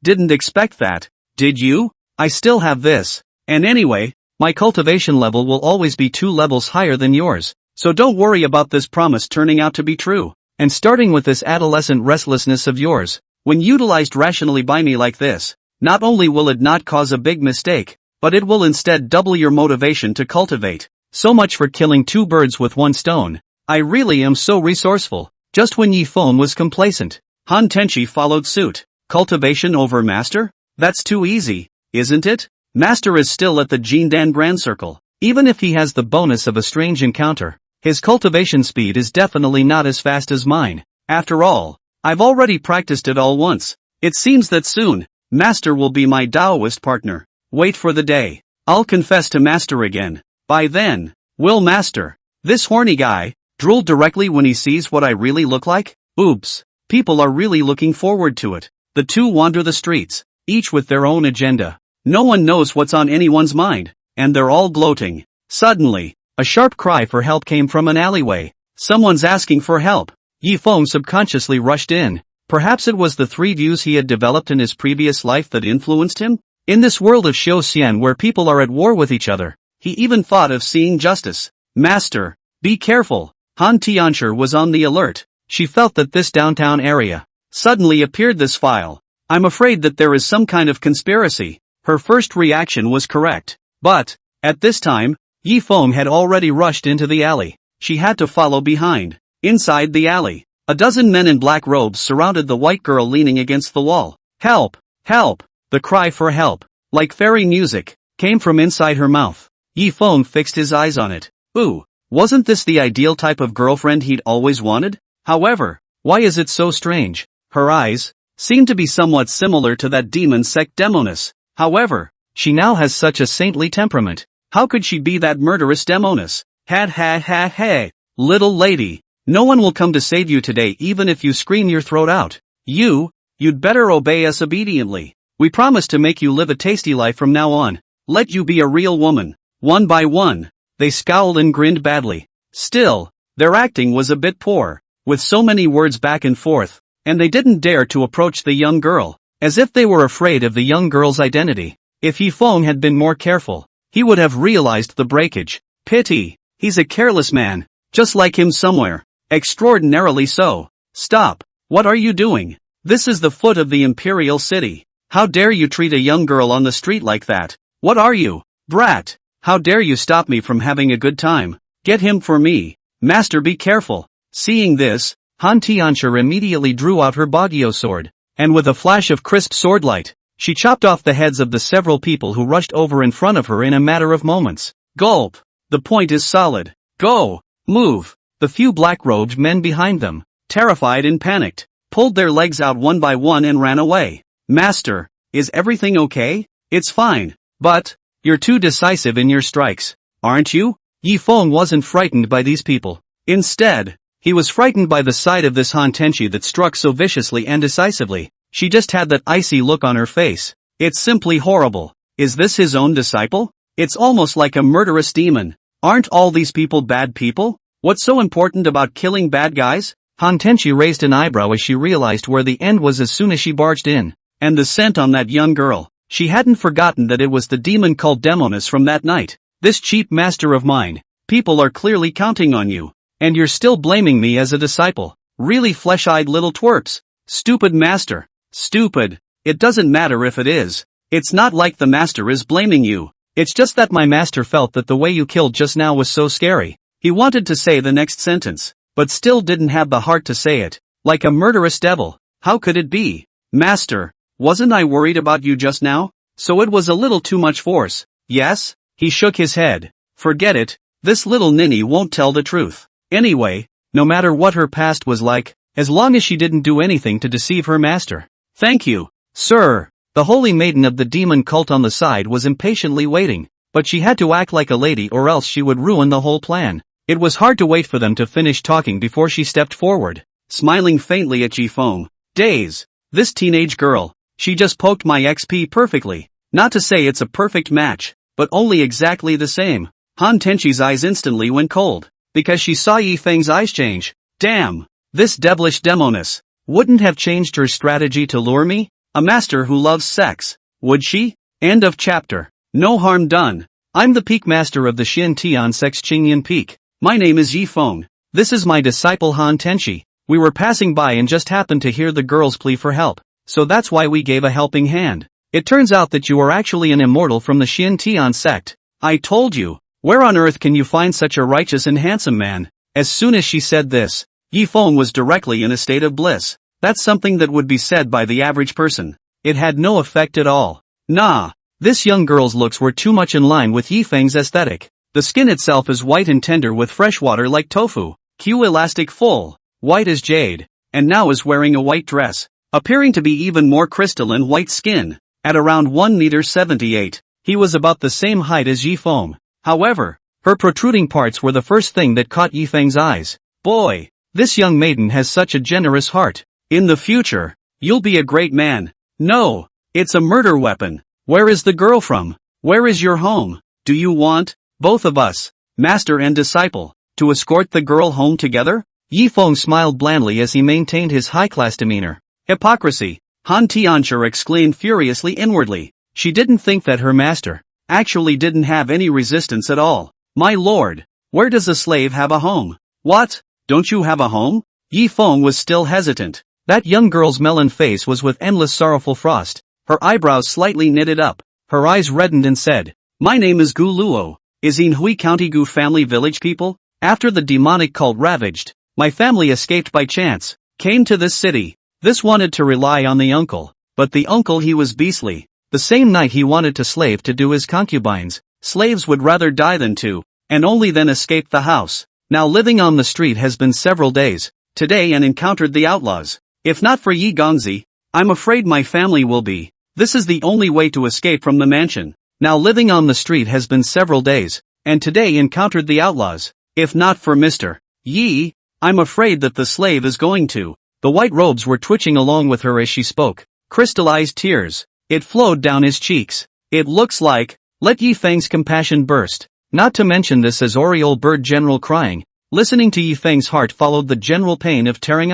didn't expect that, did you? I still have this. And anyway, my cultivation level will always be 2 levels higher than yours, so don't worry about this promise turning out to be true. And starting with this adolescent restlessness of yours, when utilized rationally by me like this, not only will it not cause a big mistake, but it will instead double your motivation to cultivate. So much for killing 2 birds with 1 stone. I really am so resourceful. Just when Yi Feng was complacent, Han Tenchi followed suit. Cultivation over master? That's too easy, isn't it? Master is still at the Jindan Grand Circle. Even if he has the bonus of a strange encounter, his cultivation speed is definitely not as fast as mine. After all, I've already practiced it all once. It seems that soon, master will be my Taoist partner. Wait for the day. I'll confess to master again. By then, will master, this horny guy, drool directly when he sees what I really look like? Oops. People are really looking forward to it. The 2 wander the streets, each with their own agenda. No one knows what's on anyone's mind, and they're all gloating. Suddenly, a sharp cry for help came from an alleyway. Someone's asking for help. Yi Feng subconsciously rushed in. Perhaps it was the 3 views he had developed in his previous life that influenced him? In this world of Xian where people are at war with each other, he even thought of seeing justice. Master, be careful. Han Tianshi was on the alert. She felt that this downtown area suddenly appeared this file. I'm afraid that there is some kind of conspiracy. Her first reaction was correct. But, at this time, Yi Feng had already rushed into the alley. She had to follow behind. Inside the alley, a dozen men in black robes surrounded the white girl leaning against the wall. Help! Help! The cry for help, like fairy music, came from inside her mouth. Yi Feng fixed his eyes on it. Ooh, wasn't this the ideal type of girlfriend he'd always wanted? However, why is it so strange? Her eyes seem to be somewhat similar to that demon sect Demoness. However, she now has such a saintly temperament. How could she be that murderous Demoness? Ha, little lady, no one will come to save you today even if you scream your throat out. You You'd better obey us obediently. We promise to make you live a tasty life from now on. Let you be a real woman. One by one, they scowled and grinned badly. Still, their acting was a bit poor, with so many words back and forth, and they didn't dare to approach the young girl, as if they were afraid of the young girl's identity. If Yifeng had been more careful, he would have realized the breakage. Pity, he's a careless man, just like him somewhere. Extraordinarily so. Stop, what are you doing? This is the foot of the imperial city. How dare you treat a young girl on the street like that? What are you, brat? How dare you stop me from having a good time? Get him for me. Master, be careful. Seeing this, Han Tianxia immediately drew out her Bagyo sword, and with a flash of crisp swordlight, she chopped off the heads of the several people who rushed over in front of her in a matter of moments. Gulp! The point is solid. Go! Move! The few black-robed men behind them, terrified and panicked, pulled their legs out one by one and ran away. Master, is everything okay? It's fine, but you're too decisive in your strikes, aren't you? Yifeng wasn't frightened by these people. Instead, he was frightened by the sight of this Han Tenchi that struck so viciously and decisively. She just had that icy look on her face. It's simply horrible. Is this his own disciple? It's almost like a murderous demon. Aren't all these people bad people? What's so important about killing bad guys? Han Tenchi raised an eyebrow as she realized where the end was as soon as she barged in. And the scent on that young girl. She hadn't forgotten that it was the demon called Demonis from that night. This cheap master of mine. People are clearly counting on you. And you're still blaming me as a disciple. Really flesh-eyed little twerps. Stupid master. Stupid. It doesn't matter if it is. It's not like the master is blaming you. It's just that my master felt that the way you killed just now was so scary. He wanted to say the next sentence, but still didn't have the heart to say it. Like a murderous devil. How could it be? Master, wasn't I worried about you just now? So it was a little too much force. Yes? He shook his head. Forget it. This little ninny won't tell the truth. Anyway, no matter what her past was like, as long as she didn't do anything to deceive her master. Thank you, sir. The holy maiden of the demon cult on the side was impatiently waiting, but she had to act like a lady or else she would ruin the whole plan. It was hard to wait for them to finish talking before she stepped forward, smiling faintly at Yifeng. Days. This teenage girl, she just poked my XP perfectly. Not to say it's a perfect match, but only exactly the same. Han Tenchi's eyes instantly went cold, because she saw Yifeng's eyes change. Damn! This devilish Demonis wouldn't have changed her strategy to lure me? A master who loves sex, would she? End of chapter. No harm done. I'm the peak master of the Xin Tian Sex Qingyan Peak. My name is Yifeng. This is my disciple Han Tenchi. We were passing by and just happened to hear the girl's plea for help, so that's why we gave a helping hand. It turns out that you are actually an immortal from the Xin Tian sect. I told you. Where on earth can you find such a righteous and handsome man? As soon as she said this, Yifeng was directly in a state of bliss. That's something that would be said by the average person. It had no effect at all. Nah, this young girl's looks were too much in line with Yifeng's aesthetic. The skin itself is white and tender with fresh water like tofu, elastic full, white as jade, and now is wearing a white dress, appearing to be even more crystalline white skin. At around 1.78 m, he was about the same height as Yifeng. However, her protruding parts were the first thing that caught Yifeng's eyes. Boy, this young maiden has such a generous heart. In the future, you'll be a great man. No, it's a murder weapon. Where is the girl from? Where is your home? Do you want, both of us, master and disciple, to escort the girl home together? Yifeng smiled blandly as he maintained his high-class demeanor. Hypocrisy, Han Tianxia exclaimed furiously inwardly. She didn't think that her master actually didn't have any resistance at all. My lord, where does a slave have a home? What? Don't you have a home? Yifeng was still hesitant. That young girl's melon face was with endless sorrowful frost, her eyebrows slightly knitted up, her eyes reddened and said, My name is Gu Luo, is in Hui County Gu family village people? After the demonic cult ravaged, my family escaped by chance, came to this city. This wanted to rely on the uncle, but the uncle he was beastly. The same night he wanted to slave to do his concubines. Slaves would rather die than to, and only then escape the house. Now living on the street has been several days, today and encountered the outlaws. If not for Yi Gongzi, I'm afraid my family will be. This is the only way to escape from the mansion. Now living on the street has been several days, and today encountered the outlaws. If not for Mr. Yi, I'm afraid that the slave is going to The white robes were twitching along with her as she spoke. Crystallized tears. It flowed down his cheeks. It looks like, let Yi Feng's compassion burst. Not to mention this as Oriole Bird General crying. Listening to Yi Feng's heart followed the general pain of tearing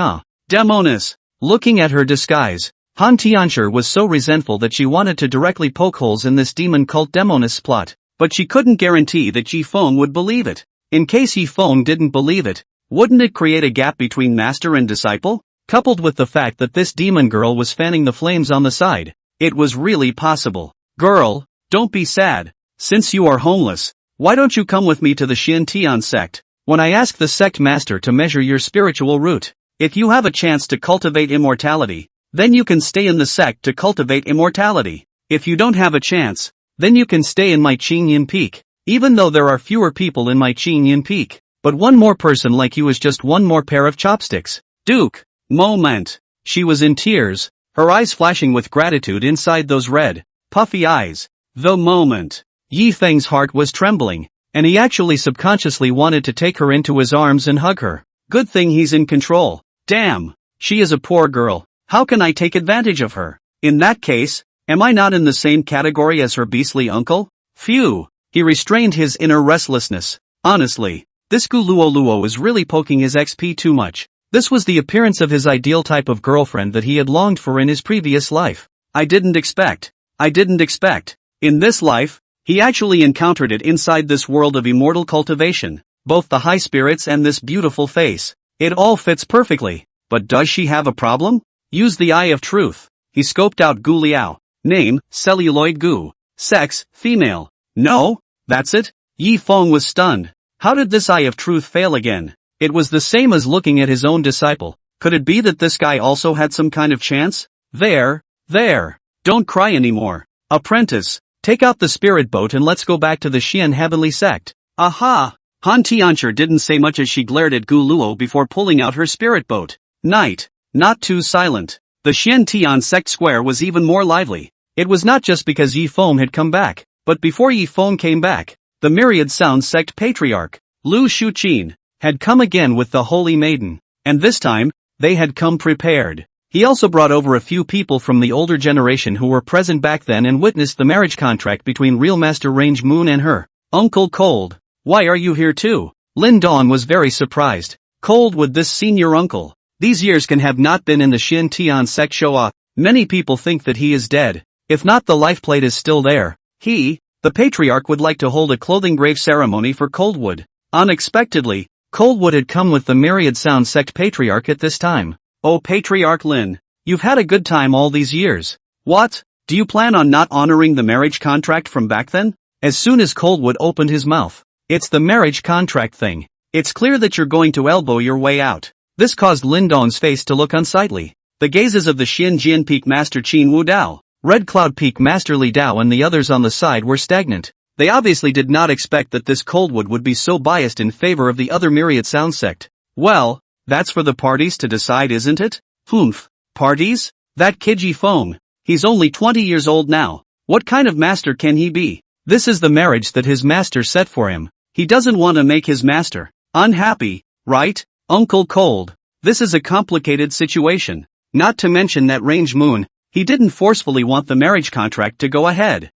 Demoness. Looking at her disguise, Han Tianxia was so resentful that she wanted to directly poke holes in this demon cult Demoness plot, but she couldn't guarantee that Yi Feng would believe it. In case Yi Feng didn't believe it, wouldn't it create a gap between master and disciple? Coupled with the fact that this demon girl was fanning the flames on the side, it was really possible. Girl, don't be sad. Since you are homeless, why don't you come with me to the Xian sect? When I ask the sect master to measure your spiritual root, if you have a chance to cultivate immortality, then you can stay in the sect to cultivate immortality. If you don't have a chance, then you can stay in my Qingyin Peak. Even though there are fewer people in my Qingyin Peak, but one more person like you is just one more pair of chopsticks. Duke. Moment. She was in tears, her eyes flashing with gratitude inside those red, puffy eyes. The moment. Yi Feng's heart was trembling, and he actually subconsciously wanted to take her into his arms and hug her. Good thing he's in control. Damn. She is a poor girl. How can I take advantage of her? In that case, am I not in the same category as her beastly uncle? Phew. He restrained his inner restlessness. Honestly, this Gu Luo is really poking his XP too much. This was the appearance of his ideal type of girlfriend that he had longed for in his previous life. I didn't expect. In this life, he actually encountered it inside this world of immortal cultivation, both the high spirits and this beautiful face. It all fits perfectly. But does she have a problem? Use the eye of truth. He scoped out Gu Liao. Name, Celluloid Gu. Sex, female. No? That's it? Yi Feng was stunned. How did this eye of truth fail again? It was the same as looking at his own disciple. Could it be that this guy also had some kind of chance? There. Don't cry anymore. Apprentice, take out the spirit boat and let's go back to the Xian Heavenly Sect. Aha! Han Tianxia didn't say much as she glared at Gu Luo before pulling out her spirit boat. Night. Not too silent. The Xian Tian sect square was even more lively. It was not just because Yi Feng had come back, but before Yi Feng came back, the Myriad Sound sect patriarch, Lu Shuqin, had come again with the Holy Maiden, and this time, they had come prepared. He also brought over a few people from the older generation who were present back then and witnessed the marriage contract between real Master Range Moon and her Uncle Cold. Why are you here too? Lin Dawn was very surprised. Cold with this senior uncle. These years can have not been in the Xin Tian sect show. Many people think that he is dead. If not, the life plate is still there. He, the patriarch, would like to hold a clothing grave ceremony for Coldwood. Unexpectedly, Coldwood had come with the Myriad Sound sect patriarch at this time. Oh Patriarch Lin, you've had a good time all these years. What? Do you plan on not honoring the marriage contract from back then? As soon as Coldwood opened his mouth. It's the marriage contract thing. It's clear that you're going to elbow your way out. This caused Lin Dong's face to look unsightly. The gazes of the Xinjian Peak Master Qin Wu Dao, Red Cloud Peak Master Li Dao and the others on the side were stagnant. They obviously did not expect that this Coldwood would be so biased in favor of the other Myriad Sound sect. Well, that's for the parties to decide, isn't it? Humph. Parties? That kid Yi Feng. He's only 20 years old now. What kind of master can he be? This is the marriage that his master set for him. He doesn't want to make his master unhappy, right? Uncle Cold. This is a complicated situation. Not to mention that Range Moon, he didn't forcefully want the marriage contract to go ahead.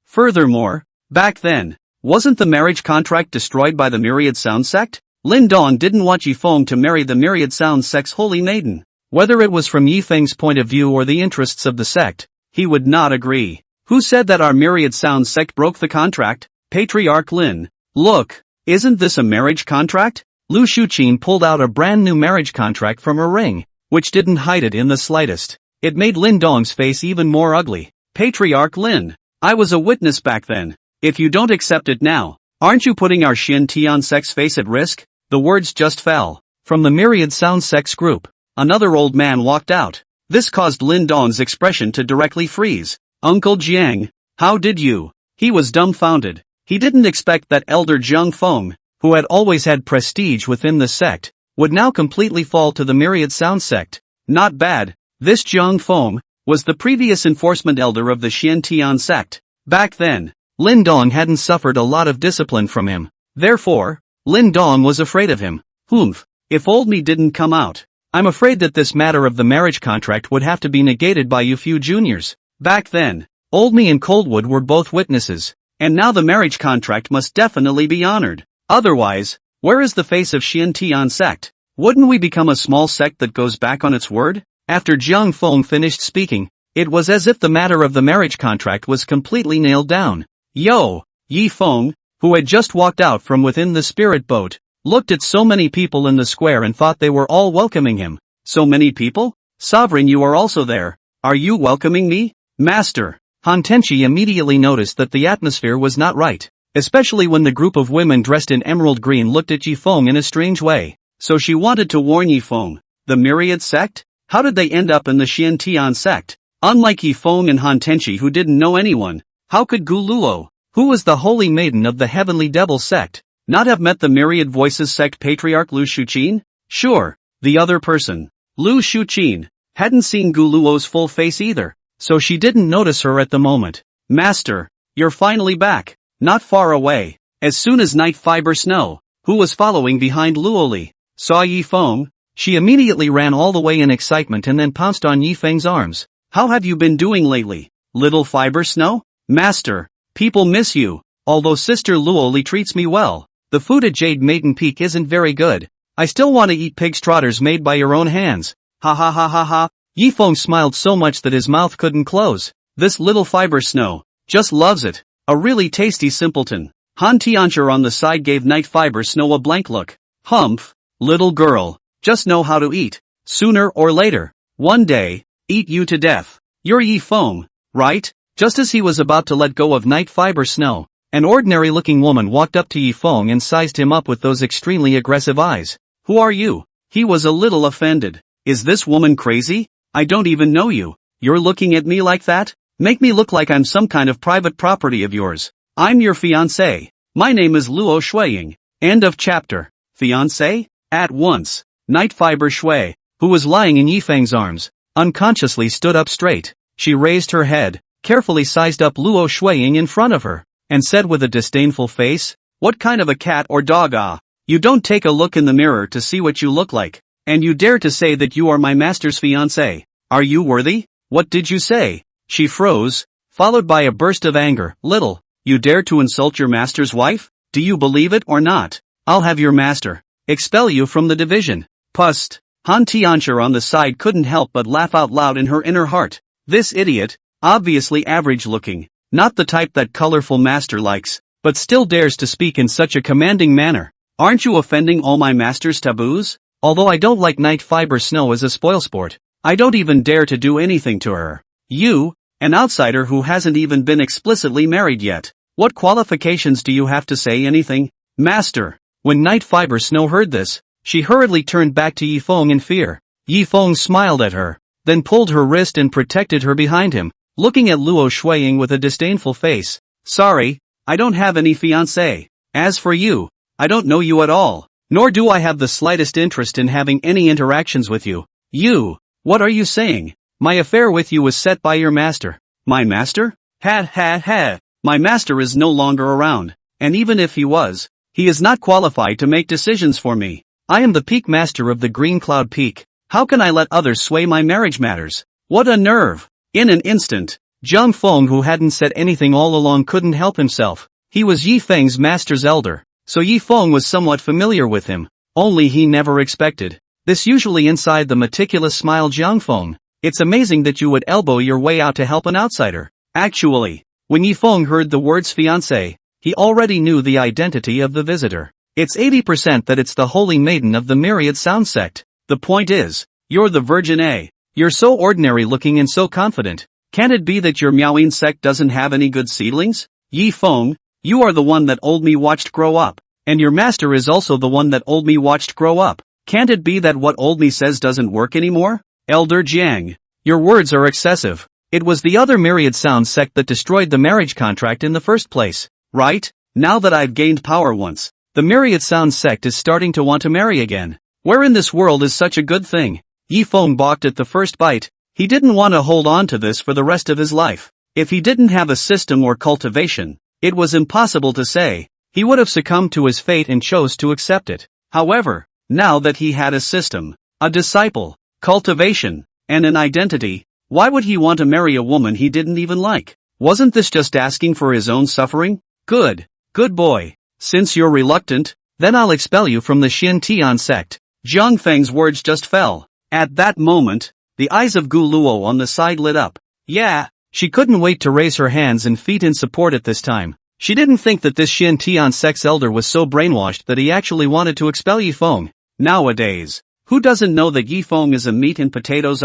Furthermore, back then, wasn't the marriage contract destroyed by the Myriad Sound sect? Lin Dong didn't want Yi Feng to marry the Myriad Sound sect's holy maiden. Whether it was from Yi Feng's point of view or the interests of the sect, he would not agree. Who said that our Myriad Sound sect broke the contract? Patriarch Lin. Look, isn't this a marriage contract? Lu Shuqin pulled out a brand new marriage contract from her ring, which didn't hide it in the slightest. It made Lin Dong's face even more ugly. Patriarch Lin, I was a witness back then. If you don't accept it now, aren't you putting our Xin Tian sect's face at risk? The words just fell. From the Myriad Sound sect's group, another old man walked out. This caused Lin Dong's expression to directly freeze. Uncle Jiang, how did you? He was dumbfounded. He didn't expect that elder Jiang Feng, who had always had prestige within the sect, would now completely fall to the Myriad Sound sect. Not bad. This Jiang Feng was the previous enforcement elder of the Xian Tian sect. Back then, Lin Dong hadn't suffered a lot of discipline from him. Therefore, Lin Dong was afraid of him. Humph. If old me didn't come out, I'm afraid that this matter of the marriage contract would have to be negated by you few juniors. Back then, Old Me and Coldwood were both witnesses, and now the marriage contract must definitely be honored. Otherwise, where is the face of Xiantian sect? Wouldn't we become a small sect that goes back on its word? After Jiang Feng finished speaking, it was as if the matter of the marriage contract was completely nailed down. Yo! Yi Feng, who had just walked out from within the spirit boat, looked at so many people in the square and thought they were all welcoming him. So many people? Sovereign, you are also there. Are you welcoming me? Master. Han Tenchi immediately noticed that the atmosphere was not right, especially when the group of women dressed in emerald green looked at Yi Feng in a strange way. So she wanted to warn Yi Feng. The myriad sect? How did they end up in the Xiantian sect? Unlike Yi Feng and Han Tenchi who didn't know anyone, how could Gu Luo, who was the holy maiden of the heavenly devil sect, not have met the myriad voices sect patriarch Lu Shuqin? Sure, the other person, Lu Shuqin, hadn't seen Gu Luo's full face either, so she didn't notice her at the moment. Master, you're finally back. Not far away. As soon as Night Fiber Snow, who was following behind Luoli, saw Yi Feng, she immediately ran all the way in excitement and then pounced on Yi Feng's arms. How have you been doing lately, little Fiber Snow? Master, people miss you, although Sister Luoli treats me well. The food at Jade Maiden Peak isn't very good. I still want to eat pig's trotters made by your own hands. Ha ha ha ha ha. Yi Feng smiled so much that his mouth couldn't close. This little Fiber Snow just loves it. A really tasty simpleton. Han Tiancher on the side gave Night Fiber Snow a blank look. Humph, little girl, just know how to eat. Sooner or later, one day, eat you to death. You're Yi Feng, right? Just as he was about to let go of Night Fiber Snow, an ordinary-looking woman walked up to Yi Feng and sized him up with those extremely aggressive eyes. Who are you? He was a little offended. Is this woman crazy? I don't even know you. You're looking at me like that? Make me look like I'm some kind of private property of yours. I'm your fiancé. My name is Luo Shuiying. End of chapter. Fiancé? At once, Night Fiber Shui, who was lying in Yi Feng's arms, unconsciously stood up straight. She raised her head, carefully sized up Luo Shuiying in front of her, and said with a disdainful face, "What kind of a cat or dog ah? You don't take a look in the mirror to see what you look like, and you dare to say that you are my master's fiancé. Are you worthy? What did you say?" She froze, followed by a burst of anger. "Little, you dare to insult your master's wife? Do you believe it or not? I'll have your master expel you from the division." Pust. Han Tiancher on the side couldn't help but laugh out loud in her inner heart. This idiot, obviously average looking, not the type that colorful master likes, but still dares to speak in such a commanding manner. Aren't you offending all my master's taboos? Although I don't like Night Fiber Snow as a spoilsport, I don't even dare to do anything to her. You, an outsider who hasn't even been explicitly married yet. What qualifications do you have to say anything? Master. When Night Fiber Snow heard this, she hurriedly turned back to Yi Feng in fear. Yi Feng smiled at her, then pulled her wrist and protected her behind him, looking at Luo Shuiying with a disdainful face. "Sorry, I don't have any fiancé. As for you, I don't know you at all, nor do I have the slightest interest in having any interactions with you." "You, what are you saying? My affair with you was set by your master." "My master? Ha ha ha. My master is no longer around, and even if he was, he is not qualified to make decisions for me. I am the peak master of the Green Cloud Peak. How can I let others sway my marriage matters? What a nerve!" In an instant, Jiang Feng, who hadn't said anything all along, couldn't help himself. He was Yi Feng's master's elder, so Yi Feng was somewhat familiar with him, only he never expected this. Usually inside the meticulous smile Jiang Feng, "It's amazing that you would elbow your way out to help an outsider." Actually, when Yi Feng heard the words fiancé, he already knew the identity of the visitor. It's 80% that it's the holy maiden of the myriad sound sect. The point is, you're the virgin A. You're so ordinary looking and so confident. Can't it be that your Miaoyin sect doesn't have any good seedlings? Yi Feng, you are the one that old me watched grow up, and your master is also the one that old me watched grow up. Can't it be that what old me says doesn't work anymore? Elder Jiang, your words are excessive. It was the other myriad sound sect that destroyed the marriage contract in the first place, right? Now that I've gained power once, the myriad sound sect is starting to want to marry again. Where in this world is such a good thing? Yi Feng balked at the first bite. He didn't want to hold on to this for the rest of his life. If he didn't have a system or cultivation, it was impossible to say. He would have succumbed to his fate and chose to accept it. However, now that he had a system, A disciple, cultivation, and an identity. Why would he want to marry a woman he didn't even like? Wasn't this just asking for his own suffering? Good boy. Since you're reluctant, then I'll expel you from the Xintian sect. Zhang Feng's words just fell. At that moment, the eyes of Gu Luo on the side lit up. Yeah, she couldn't wait to raise her hands and feet in support at this time. She didn't think that this Xintian sect's elder was so brainwashed that he actually wanted to expel Yifeng. Nowadays, who doesn't know that Yifeng is a meat and potatoes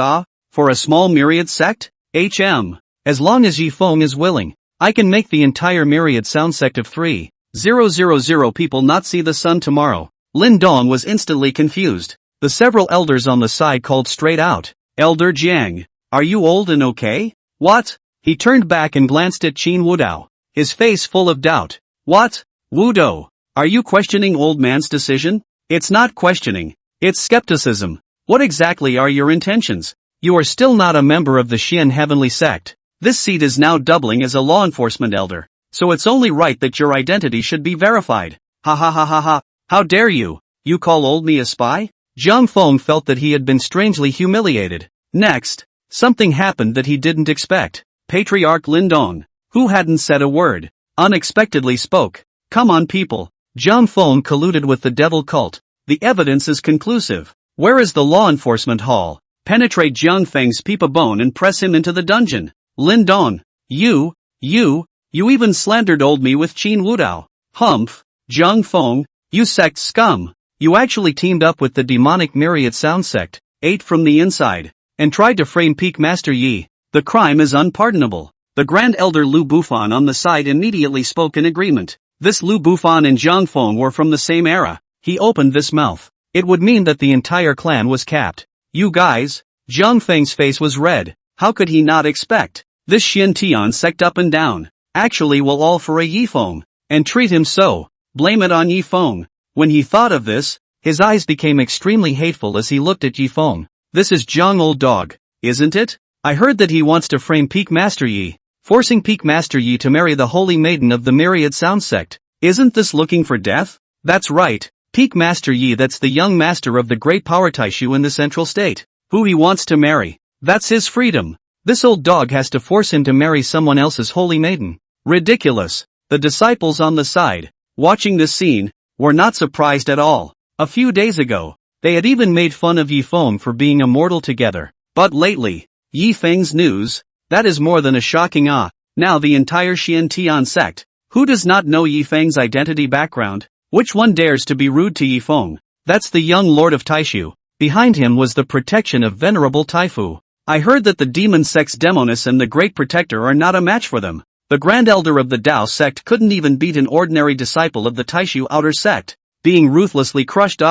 for a small myriad sect? As long as Yifeng is willing, I can make the entire myriad sound sect of 3,000 people not see the sun tomorrow. Lin Dong was instantly confused. The several elders on the side called straight out. Elder Jiang, are you old and okay? What? He turned back and glanced at Qin Wudao, his face full of doubt. What? Wudou, are you questioning old man's decision? It's not questioning, it's skepticism. What exactly are your intentions? You are still not a member of the Xian Heavenly Sect. This seat is now doubling as a law enforcement elder, so it's only right that your identity should be verified. Ha ha ha ha ha, how dare you? You call old me a spy? Zhang Feng felt that he had been strangely humiliated. Next, something happened that he didn't expect. Patriarch Lin Dong, who hadn't said a word, unexpectedly spoke. Come on people, Zhang Feng colluded with the devil cult. The evidence is conclusive. Where is the law enforcement hall? Penetrate Jiang Feng's peepa bone and press him into the dungeon. Lin Dong, you even slandered old me with Qin Wudao. Humph, Zhang Feng, you sect scum. You actually teamed up with the demonic myriad sound sect, ate from the inside, and tried to frame Peak Master Yi. The crime is unpardonable. The Grand Elder Lu Bufan on the side immediately spoke in agreement. This Lu Bufan and Zhang Feng were from the same era. He opened this mouth. It would mean that the entire clan was capped. You guys, Zhang Feng's face was red. How could he not expect? This Xintian sect up and down. Actually will all for a Yifeng, and treat him so. Blame it on Yifeng. When he thought of this, his eyes became extremely hateful as he looked at Yifeng. This is Zhang old dog, isn't it? I heard that he wants to frame Peak Master Yi, forcing Peak Master Yi to marry the holy maiden of the myriad sound sect. Isn't this looking for death? That's right, Peak Master Yi, that's the young master of the great power Taishu in the central state, who he wants to marry. That's his freedom. This old dog has to force him to marry someone else's holy maiden. Ridiculous. The disciples on the side, watching this scene, were not surprised at all. A few days ago, they had even made fun of Yifeng for being immortal together. But lately, Yifeng's news, that is more than a shocking Now the entire Xintian sect, who does not know Yifeng's identity background? Which one dares to be rude to Yifeng? That's the young lord of Taishu. Behind him was the protection of venerable Taifu. I heard that the demon sect's Demoness and the great protector are not a match for them. The grand elder of the Dao sect couldn't even beat an ordinary disciple of the Taishu outer sect. Being ruthlessly crushed.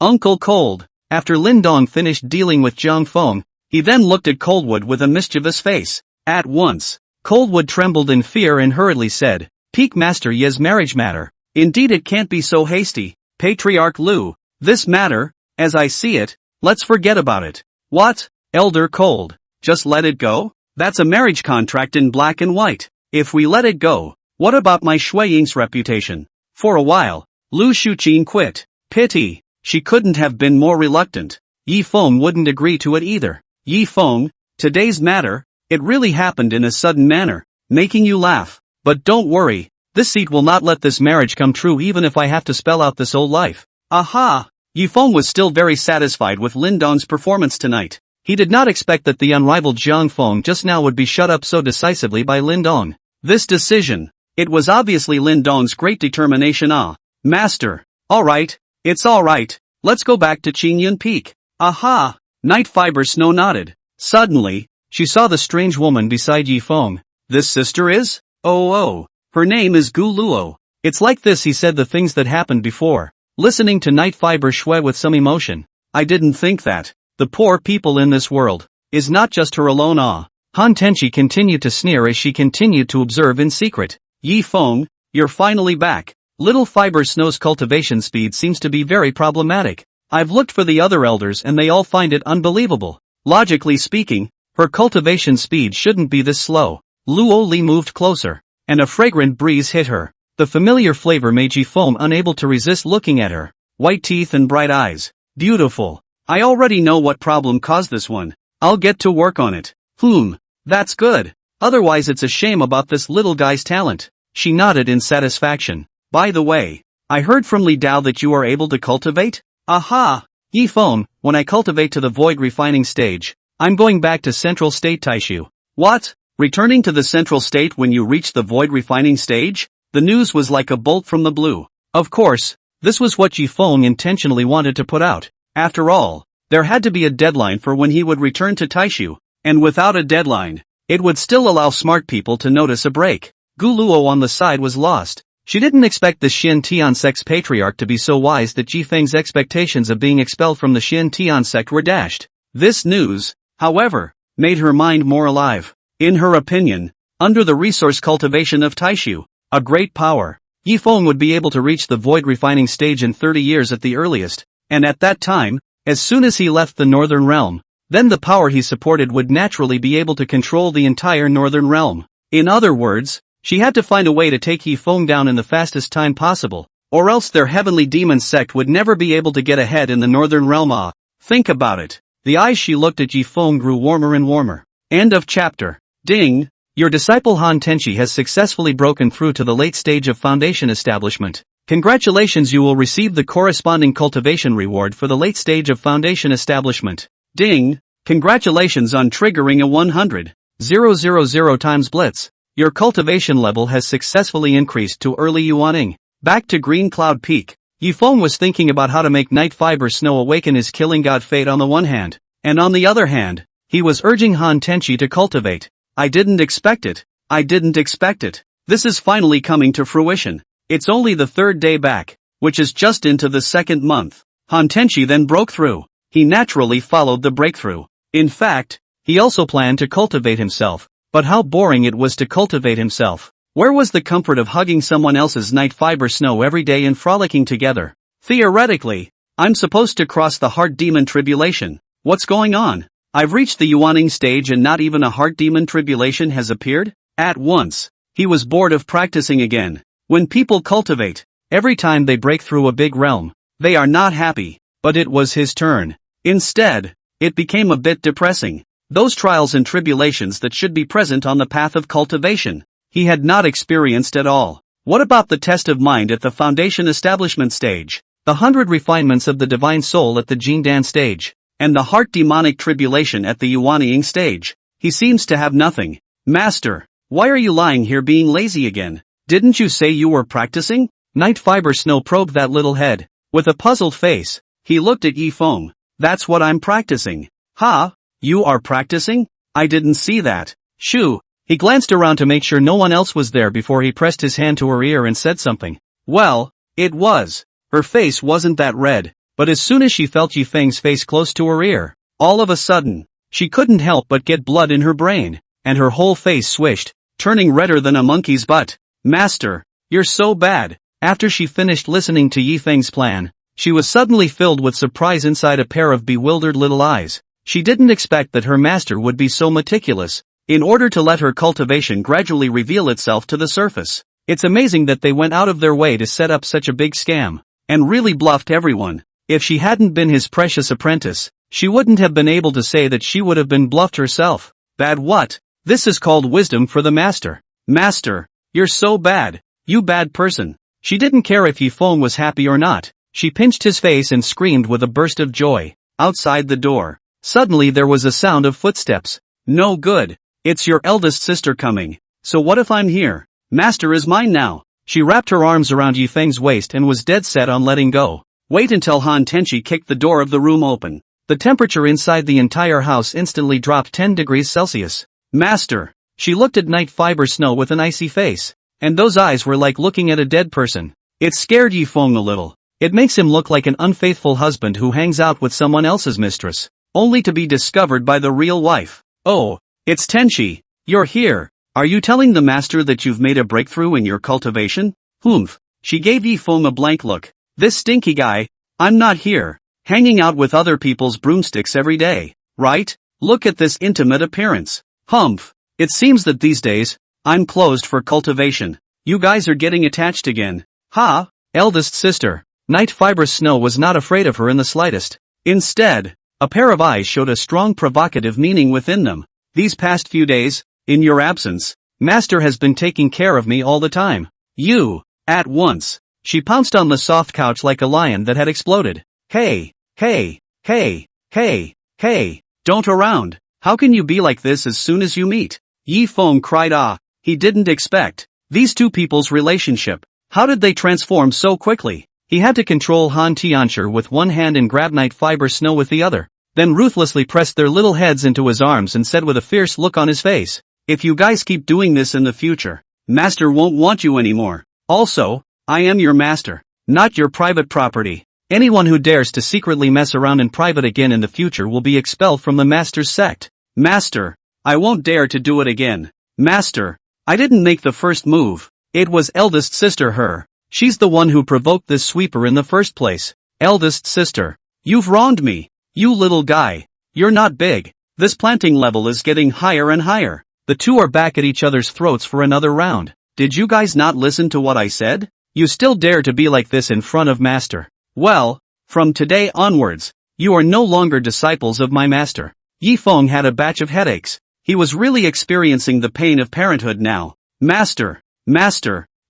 Uncle Cold. After Lin Dong finished dealing with Zhang Feng, he then looked at Coldwood with a mischievous face. At once, Coldwood trembled in fear and hurriedly said, Peak Master Ye's marriage matter. Indeed it can't be so hasty, Patriarch Lu. This matter, as I see it, let's forget about it. What? Elder Cold, just let it go? That's a marriage contract in black and white. If we let it go, what about my Shui Ying's reputation? For a while, Lu Shuqin quit. Pity, she couldn't have been more reluctant. Yifeng wouldn't agree to it either. Yifeng, today's matter, it really happened in a sudden manner, making you laugh. But don't worry, this seat will not let this marriage come true even if I have to spell out this old life. Aha! Yifeng was still very satisfied with Lin Dong's performance tonight. He did not expect that the unrivaled Zhang Feng just now would be shut up so decisively by Lin Dong. This decision, it was obviously Lin Dong's great determination. Master, alright, it's alright, let's go back to Qingyun Peak. Aha! Night Fiber Snow nodded. Suddenly, she saw the strange woman beside Yifeng. This sister is? Oh, her name is Gu Luo. It's like this, he said the things that happened before, listening to Night Fiber Shui with some emotion. I didn't think that. The poor people in this world, is not just her alone. Han Tenchi continued to sneer as she continued to observe in secret. Yifeng, you're finally back. Little Fiber Snow's cultivation speed seems to be very problematic. I've looked for the other elders and they all find it unbelievable. Logically speaking, her cultivation speed shouldn't be this slow. Luo Li moved closer, and a fragrant breeze hit her. The familiar flavor made Yifeng unable to resist looking at her. White teeth and bright eyes. Beautiful. I already know what problem caused this one. I'll get to work on it. That's good. Otherwise it's a shame about this little guy's talent. She nodded in satisfaction. By the way, I heard from Li Dao that you are able to cultivate? Aha! Yifeng, when I cultivate to the void refining stage, I'm going back to Central State Taishu. What? Returning to the Central State when you reach the void refining stage? The news was like a bolt from the blue. Of course, this was what Yifeng intentionally wanted to put out. After all, there had to be a deadline for when he would return to Taishu, and without a deadline, it would still allow smart people to notice a break. Gu Luo on the side was lost. She didn't expect the Xin Tian sect's patriarch to be so wise that Yifeng's expectations of being expelled from the Xin Tian sect were dashed. This news, however, made her mind more alive. In her opinion, under the resource cultivation of Taishu, a great power, Yifeng would be able to reach the void refining stage in 30 years at the earliest, and at that time, as soon as he left the Northern Realm, then the power he supported would naturally be able to control the entire Northern Realm. In other words, she had to find a way to take Yifeng down in the fastest time possible, or else their heavenly demon sect would never be able to get ahead in the Northern Realm. Think about it. The eyes she looked at Yifeng grew warmer and warmer. End of chapter. Ding! Your disciple Han Tenchi has successfully broken through to the late stage of foundation establishment. Congratulations, you will receive the corresponding cultivation reward for the late stage of foundation establishment. Ding! Congratulations on triggering a 100,000 times blitz. Your cultivation level has successfully increased to early Yuaning. Back to Green Cloud Peak. Yifeng was thinking about how to make Night Fiber Snow awaken his killing god fate on the one hand, and on the other hand, he was urging Han Tenchi to cultivate. I didn't expect it. This is finally coming to fruition. It's only the third day back, which is just into the second month. Han Tenchi then broke through. He naturally followed the breakthrough. In fact, he also planned to cultivate himself, but how boring it was to cultivate himself. Where was the comfort of hugging someone else's Night Fiber Snow every day and frolicking together? Theoretically, I'm supposed to cross the heart demon tribulation. What's going on? I've reached the Yuaning stage and not even a heart demon tribulation has appeared? At once, he was bored of practicing again. When people cultivate, every time they break through a big realm, they are not happy, but it was his turn. Instead, it became a bit depressing. Those trials and tribulations that should be present on the path of cultivation, he had not experienced at all. What about the test of mind at the foundation establishment stage, the 100 refinements of the divine soul at the Jindan stage, and the heart demonic tribulation at the Yuanying stage? He seems to have nothing. Master, why are you lying here being lazy again? Didn't you say you were practicing? Night Fiber Snow probed that little head. With a puzzled face, he looked at Yifeng. That's what I'm practicing. Ha? You are practicing? I didn't see that. Shoo! He glanced around to make sure no one else was there before he pressed his hand to her ear and said something. Well, it was. Her face wasn't that red, but as soon as she felt Yifeng's face close to her ear, all of a sudden, she couldn't help but get blood in her brain, and her whole face swished, turning redder than a monkey's butt. Master, you're so bad. After she finished listening to Yifeng's plan, she was suddenly filled with surprise inside a pair of bewildered little eyes. She didn't expect that her master would be so meticulous, in order to let her cultivation gradually reveal itself to the surface. It's amazing that they went out of their way to set up such a big scam, and really bluffed everyone. If she hadn't been his precious apprentice, she wouldn't have been able to say that she would have been bluffed herself. Bad what? This is called wisdom for the master. Master, you're so bad. You bad person. She didn't care if Yifeng was happy or not. She pinched his face and screamed with a burst of joy. Outside the door, suddenly there was a sound of footsteps. No good. It's your eldest sister coming. So what if I'm here? Master is mine now. She wrapped her arms around Yifeng's waist and was dead set on letting go. Wait until Han Tenchi kicked the door of the room open. The temperature inside the entire house instantly dropped 10 degrees Celsius. Master. She looked at Night Fiber Snow with an icy face. And those eyes were like looking at a dead person. It scared Yifeng a little. It makes him look like an unfaithful husband who hangs out with someone else's mistress, only to be discovered by the real wife. Oh, it's Tenchi. You're here. Are you telling the master that you've made a breakthrough in your cultivation? Humph. She gave Yifeng a blank look. This stinky guy. I'm not here, hanging out with other people's broomsticks every day, right? Look at this intimate appearance. Humph. It seems that these days, I'm closed for cultivation. You guys are getting attached again. Ha! Eldest sister. Night Fiber Snow was not afraid of her in the slightest. Instead, A pair of eyes showed a strong provocative meaning within them. These past few days, in your absence, Master has been taking care of me all the time. You, at once. She pounced on the soft couch like a lion that had exploded. Hey, hey, hey, hey, hey, don't around. How can you be like this as soon as you meet? Yi Feng cried. He didn't expect these two people's relationship. How did they transform so quickly? He had to control Han Tianchi with one hand and grab Night Fiber Snow with the other, then ruthlessly pressed their little heads into his arms and said with a fierce look on his face, if you guys keep doing this in the future, Master won't want you anymore. Also, I am your master, not your private property. Anyone who dares to secretly mess around in private again in the future will be expelled from the Master's sect. Master, I won't dare to do it again. Master, I didn't make the first move. It was eldest sister her. She's the one who provoked this sweeper in the first place. Eldest sister, you've wronged me. You little guy. You're not big. This planting level is getting higher and higher. The two are back at each other's throats for another round. Did you guys not listen to what I said? You still dare to be like this in front of Master. Well, from today onwards, you are no longer disciples of my master. Yi Feng had a batch of headaches. He was really experiencing the pain of parenthood now. Master,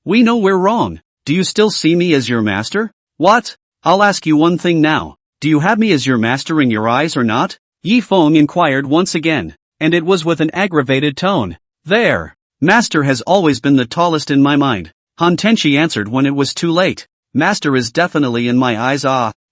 we know we're wrong. Do you still see me as your master? What? I'll ask you one thing now. Do you have me as your master in your eyes or not? Yi Feng inquired once again, and it was with an aggravated tone. There. Master has always been the tallest in my mind. Han Tenchi answered when it was too late. Master is definitely in my eyes,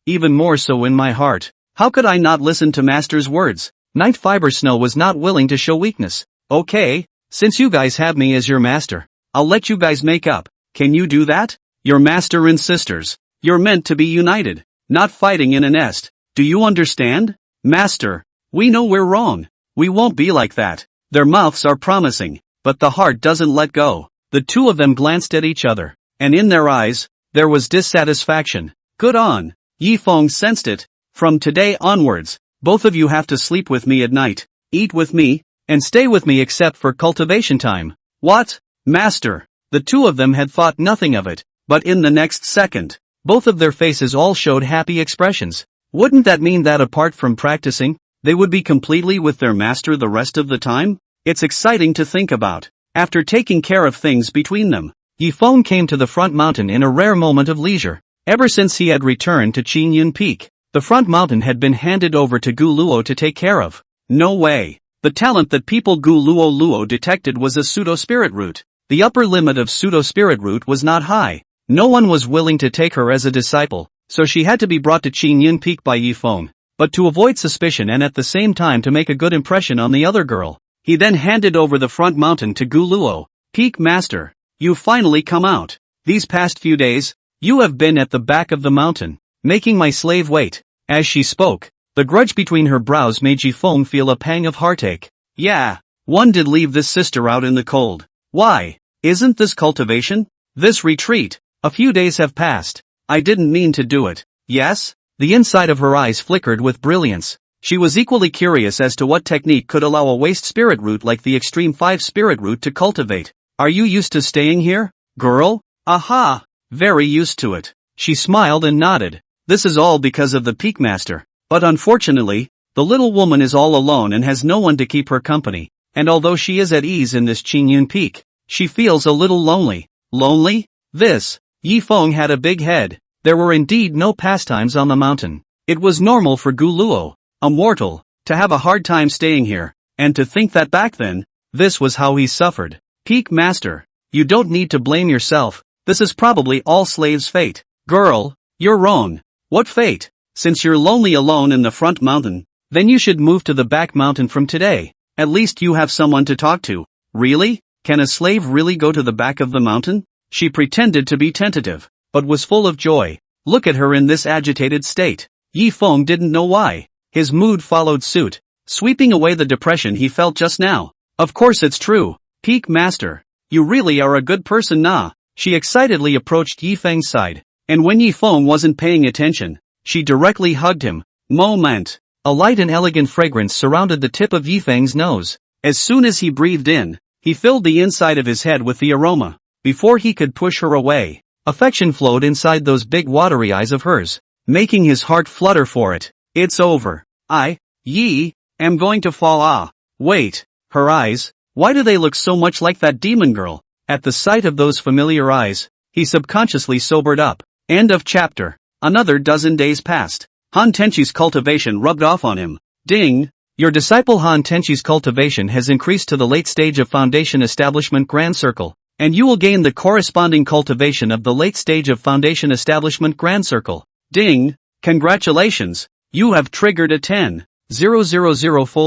even more so in my heart. How could I not listen to Master's words? Night Fiber Snow was not willing to show weakness. Okay, since you guys have me as your master, I'll let you guys make up. Can you do that? Your master and sisters. You're meant to be united, not fighting in a nest. Do you understand? Master, we know we're wrong. We won't be like that. Their mouths are promising, but the heart doesn't let go. The two of them glanced at each other, and in their eyes, there was dissatisfaction. Good on. Yi Feng sensed it. From today onwards, both of you have to sleep with me at night, eat with me, and stay with me except for cultivation time. What? Master. The two of them had thought nothing of it, but in the next second, both of their faces all showed happy expressions. Wouldn't that mean that apart from practicing, they would be completely with their master the rest of the time? It's exciting to think about. After taking care of things between them, Yi Feng came to the front mountain in a rare moment of leisure. Ever since he had returned to Qingyun Peak, the front mountain had been handed over to Gu Luo to take care of. No way. The talent that people Gu Luo detected was a pseudo-spirit root. The upper limit of pseudo-spirit root was not high. No one was willing to take her as a disciple, so she had to be brought to Qingyun Peak by Yi Feng. But to avoid suspicion and at the same time to make a good impression on the other girl, he then handed over the front mountain to Gu Luo. Peak Master, you finally come out. These past few days, you have been at the back of the mountain, making my slave wait. As she spoke, the grudge between her brows made Yi Feng feel a pang of heartache. Yeah, one did leave this sister out in the cold. Why? Isn't this cultivation? This retreat? A few days have passed. I didn't mean to do it. Yes? The inside of her eyes flickered with brilliance. She was equally curious as to what technique could allow a waste spirit root like the Extreme 5 spirit root to cultivate. Are you used to staying here, girl? Aha! Very used to it. She smiled and nodded. This is all because of the Peak Master. But unfortunately, the little woman is all alone and has no one to keep her company. And although she is at ease in this Qingyun Peak, she feels a little lonely. Lonely? This. Yi Feng had a big head. There were indeed no pastimes on the mountain. It was normal for Gu Luo, a mortal, to have a hard time staying here, and to think that back then, this was how he suffered. Peak Master, you don't need to blame yourself, this is probably all slaves' fate. Girl, you're wrong. What fate? Since you're lonely alone in the front mountain, then you should move to the back mountain from today. At least you have someone to talk to. Really? Can a slave really go to the back of the mountain? She pretended to be tentative, but was full of joy. Look at her in this agitated state. Yi Feng didn't know why. His mood followed suit, sweeping away the depression he felt just now. Of course it's true. Peak Master, you really are a good person nah. She excitedly approached Yi Feng's side, and when Yi Feng wasn't paying attention, she directly hugged him. Moment. A light and elegant fragrance surrounded the tip of Yi Feng's nose. As soon as he breathed in, he filled the inside of his head with the aroma. Before he could push her away, affection flowed inside those big watery eyes of hers, making his heart flutter for it. It's over. am going to fall. Wait, her eyes, why do they look so much like that demon girl? At the sight of those familiar eyes, he subconsciously sobered up. End of chapter. Another dozen days passed. Han Tenchi's cultivation rubbed off on him. Ding! Your disciple Han Tenchi's cultivation has increased to the late stage of Foundation Establishment Grand Circle, and you will gain the corresponding cultivation of the late stage of Foundation Establishment Grand Circle. Ding! Congratulations! You have triggered a 10,000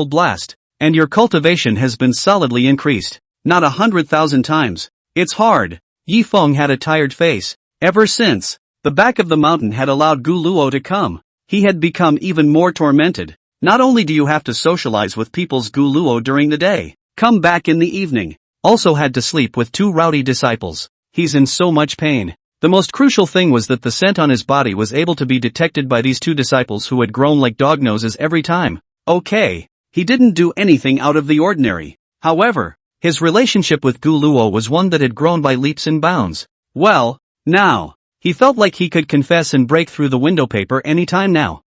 blast, and your cultivation has been solidly increased. Not 100,000 times. It's hard. Yi Feng had a tired face. Ever since the back of the mountain had allowed Gu Luo to come, he had become even more tormented. Not only do you have to socialize with people's Gu Luo during the day, come back in the evening, also had to sleep with two rowdy disciples. He's in so much pain. The most crucial thing was that the scent on his body was able to be detected by these two disciples who had grown like dog noses every time. Okay, he didn't do anything out of the ordinary. However, his relationship with Gu Luo was one that had grown by leaps and bounds. Well, now, he felt like he could confess and break through the window paper any time now.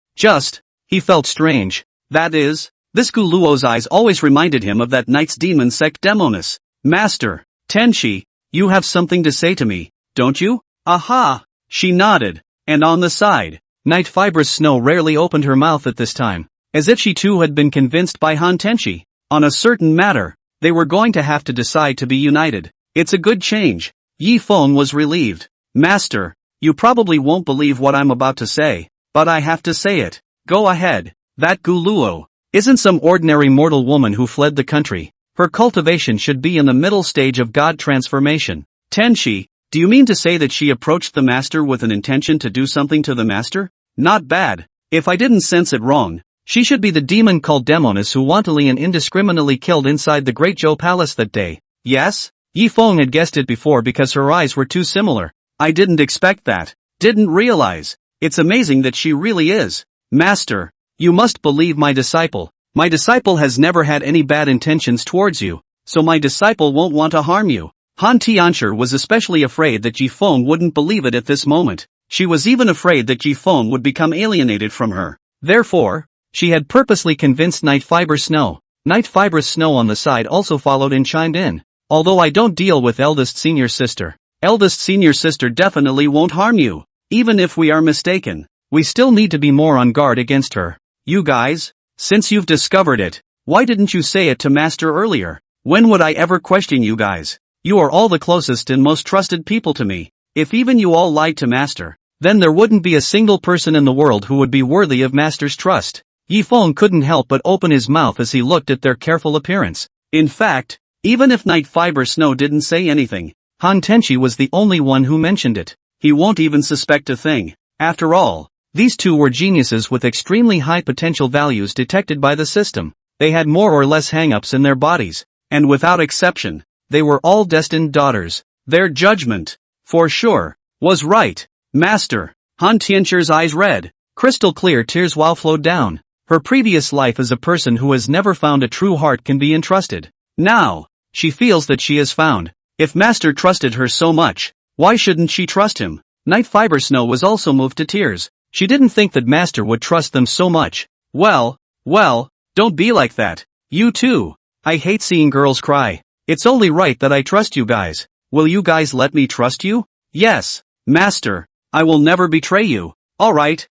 He felt strange. That is, this Gu Luo's eyes always reminded him of that night's demon sect Demoness. Master Tenchi, you have something to say to me, don't you? Aha! She nodded, and on the side, Night Fibrous Snow rarely opened her mouth at this time, as if she too had been convinced by Han Tenchi. On a certain matter, they were going to have to decide to be united. It's a good change. Yi Feng was relieved. Master, you probably won't believe what I'm about to say, but I have to say it. Go ahead. That Gu Luo isn't some ordinary mortal woman who fled the country. Her cultivation should be in the middle stage of God transformation. Tenchi, do you mean to say that she approached the master with an intention to do something to the master? Not bad. If I didn't sense it wrong, she should be the demon called Demoness who wantonly and indiscriminately killed inside the Great Zhou Palace that day. Yes? Yi Feng had guessed it before because her eyes were too similar. I didn't expect that. Didn't realize. It's amazing that she really is. Master, you must believe my disciple. My disciple has never had any bad intentions towards you, so my disciple won't want to harm you. Han Tianshi was especially afraid that Yi Feng wouldn't believe it at this moment. She was even afraid that Yi Feng would become alienated from her. Therefore, she had purposely convinced Night Fibrous Snow. Night Fibrous Snow on the side also followed and chimed in. Although I don't deal with eldest senior sister. Eldest senior sister definitely won't harm you. Even if we are mistaken, we still need to be more on guard against her. You guys, since you've discovered it, why didn't you say it to Master earlier? When would I ever question you guys? You are all the closest and most trusted people to me. If even you all lied to Master, then there wouldn't be a single person in the world who would be worthy of Master's trust. Yi Feng couldn't help but open his mouth as he looked at their careful appearance. In fact, even if Night Fibrous Snow didn't say anything, Han Tenchi was the only one who mentioned it. He won't even suspect a thing. After all, these two were geniuses with extremely high potential values detected by the system. They had more or less hang-ups in their bodies, and without exception, they were all destined daughters. Their judgment, for sure, was right. Master, Han Tianqi's eyes red, crystal clear tears while flowed down. Her previous life as a person who has never found a true heart can be entrusted. Now, she feels that she has found. If Master trusted her so much, why shouldn't she trust him? Night Fibrous Snow was also moved to tears. She didn't think that Master would trust them so much. Well, don't be like that. You too. I hate seeing girls cry. It's only right that I trust you guys. Will you guys let me trust you? Yes, Master. I will never betray you. Alright.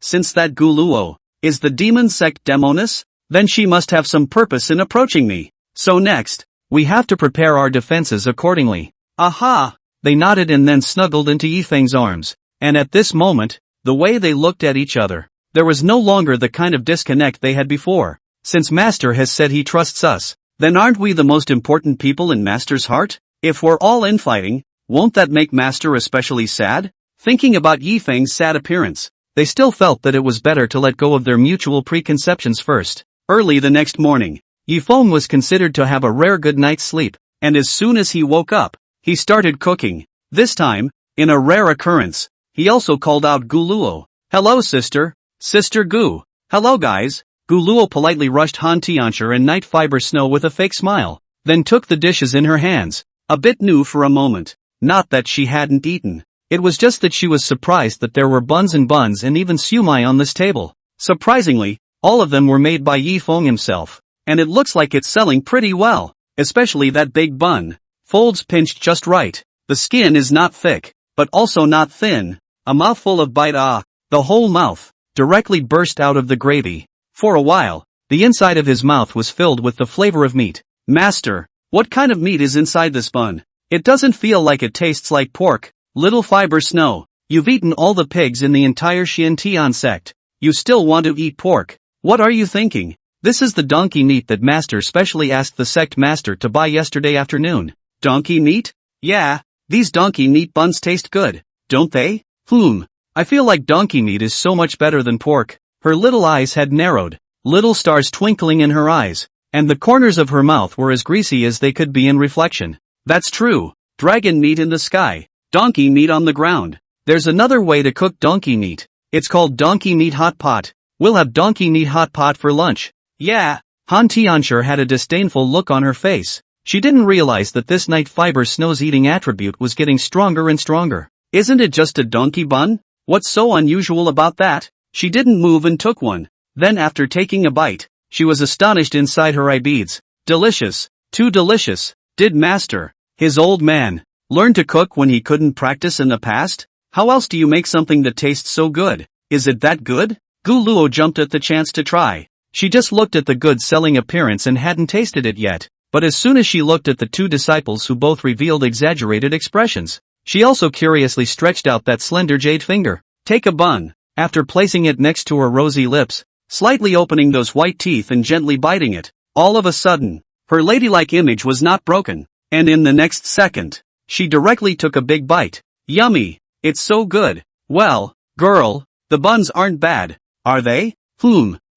Since that Gu Luo is the demon sect Demoness, then she must have some purpose in approaching me. So next, we have to prepare our defenses accordingly. Aha! They nodded and then snuggled into Yi Feng's arms. And at this moment, the way they looked at each other, there was no longer the kind of disconnect they had before. Since Master has said he trusts us, then aren't we the most important people in Master's heart? If we're all infighting, won't that make Master especially sad? Thinking about Yi Feng's sad appearance, they still felt that it was better to let go of their mutual preconceptions first. Early the next morning, Yi Feng was considered to have a rare good night's sleep, and as soon as he woke up, he started cooking. This time, in a rare occurrence, he also called out Gu Luo. Hello sister, Sister Gu. Hello guys. Gu Luo politely rushed Han Tianshi and Night Fibrous Snow with a fake smile, then took the dishes in her hands. A bit new for a moment. Not that she hadn't eaten. It was just that she was surprised that there were buns and even siumai on this table. Surprisingly, All of them were made by Yifeng himself. And it looks like it's selling pretty well. Especially that big bun. Folds pinched just right. The skin is not thick, but also not thin. A mouthful of bite, the whole mouth directly burst out of the gravy. For a while, the inside of his mouth was filled with the flavor of meat. Master, what kind of meat is inside this bun? It doesn't feel like it tastes like pork. Little Fiber Snow, you've eaten all the pigs in the entire Xiantian sect. You still want to eat pork? What are you thinking? This is the donkey meat that Master specially asked the sect master to buy yesterday afternoon. Donkey meat? Yeah, these donkey meat buns taste good, don't they? I feel like donkey meat is so much better than pork. Her little eyes had narrowed, little stars twinkling in her eyes, and the corners of her mouth were as greasy as they could be in reflection. That's true. Dragon meat in the sky, donkey meat on the ground. There's another way to cook donkey meat. It's called donkey meat hot pot. We'll have donkey meat hot pot for lunch. Yeah. Han Tianxia had a disdainful look on her face. She didn't realize that this Night Fiber Snow's eating attribute was getting stronger and stronger. Isn't it just a donkey bun? What's so unusual about that? She didn't move and took one. Then after taking a bite, she was astonished inside her eye beads. Delicious. Too delicious. Did Master, his old man, learn to cook when he couldn't practice in the past? How else do you make something that tastes so good? Is it that good? Gu Luo jumped at the chance to try. She just looked at the good-selling appearance and hadn't tasted it yet. But as soon as she looked at the two disciples who both revealed exaggerated expressions, she also curiously stretched out that slender jade finger. Take a bun. After placing it next to her rosy lips, slightly opening those white teeth and gently biting it, all of a sudden, her ladylike image was not broken, and in the next second, she directly took a big bite. Yummy! It's so good. Well, girl, the buns aren't bad, are they?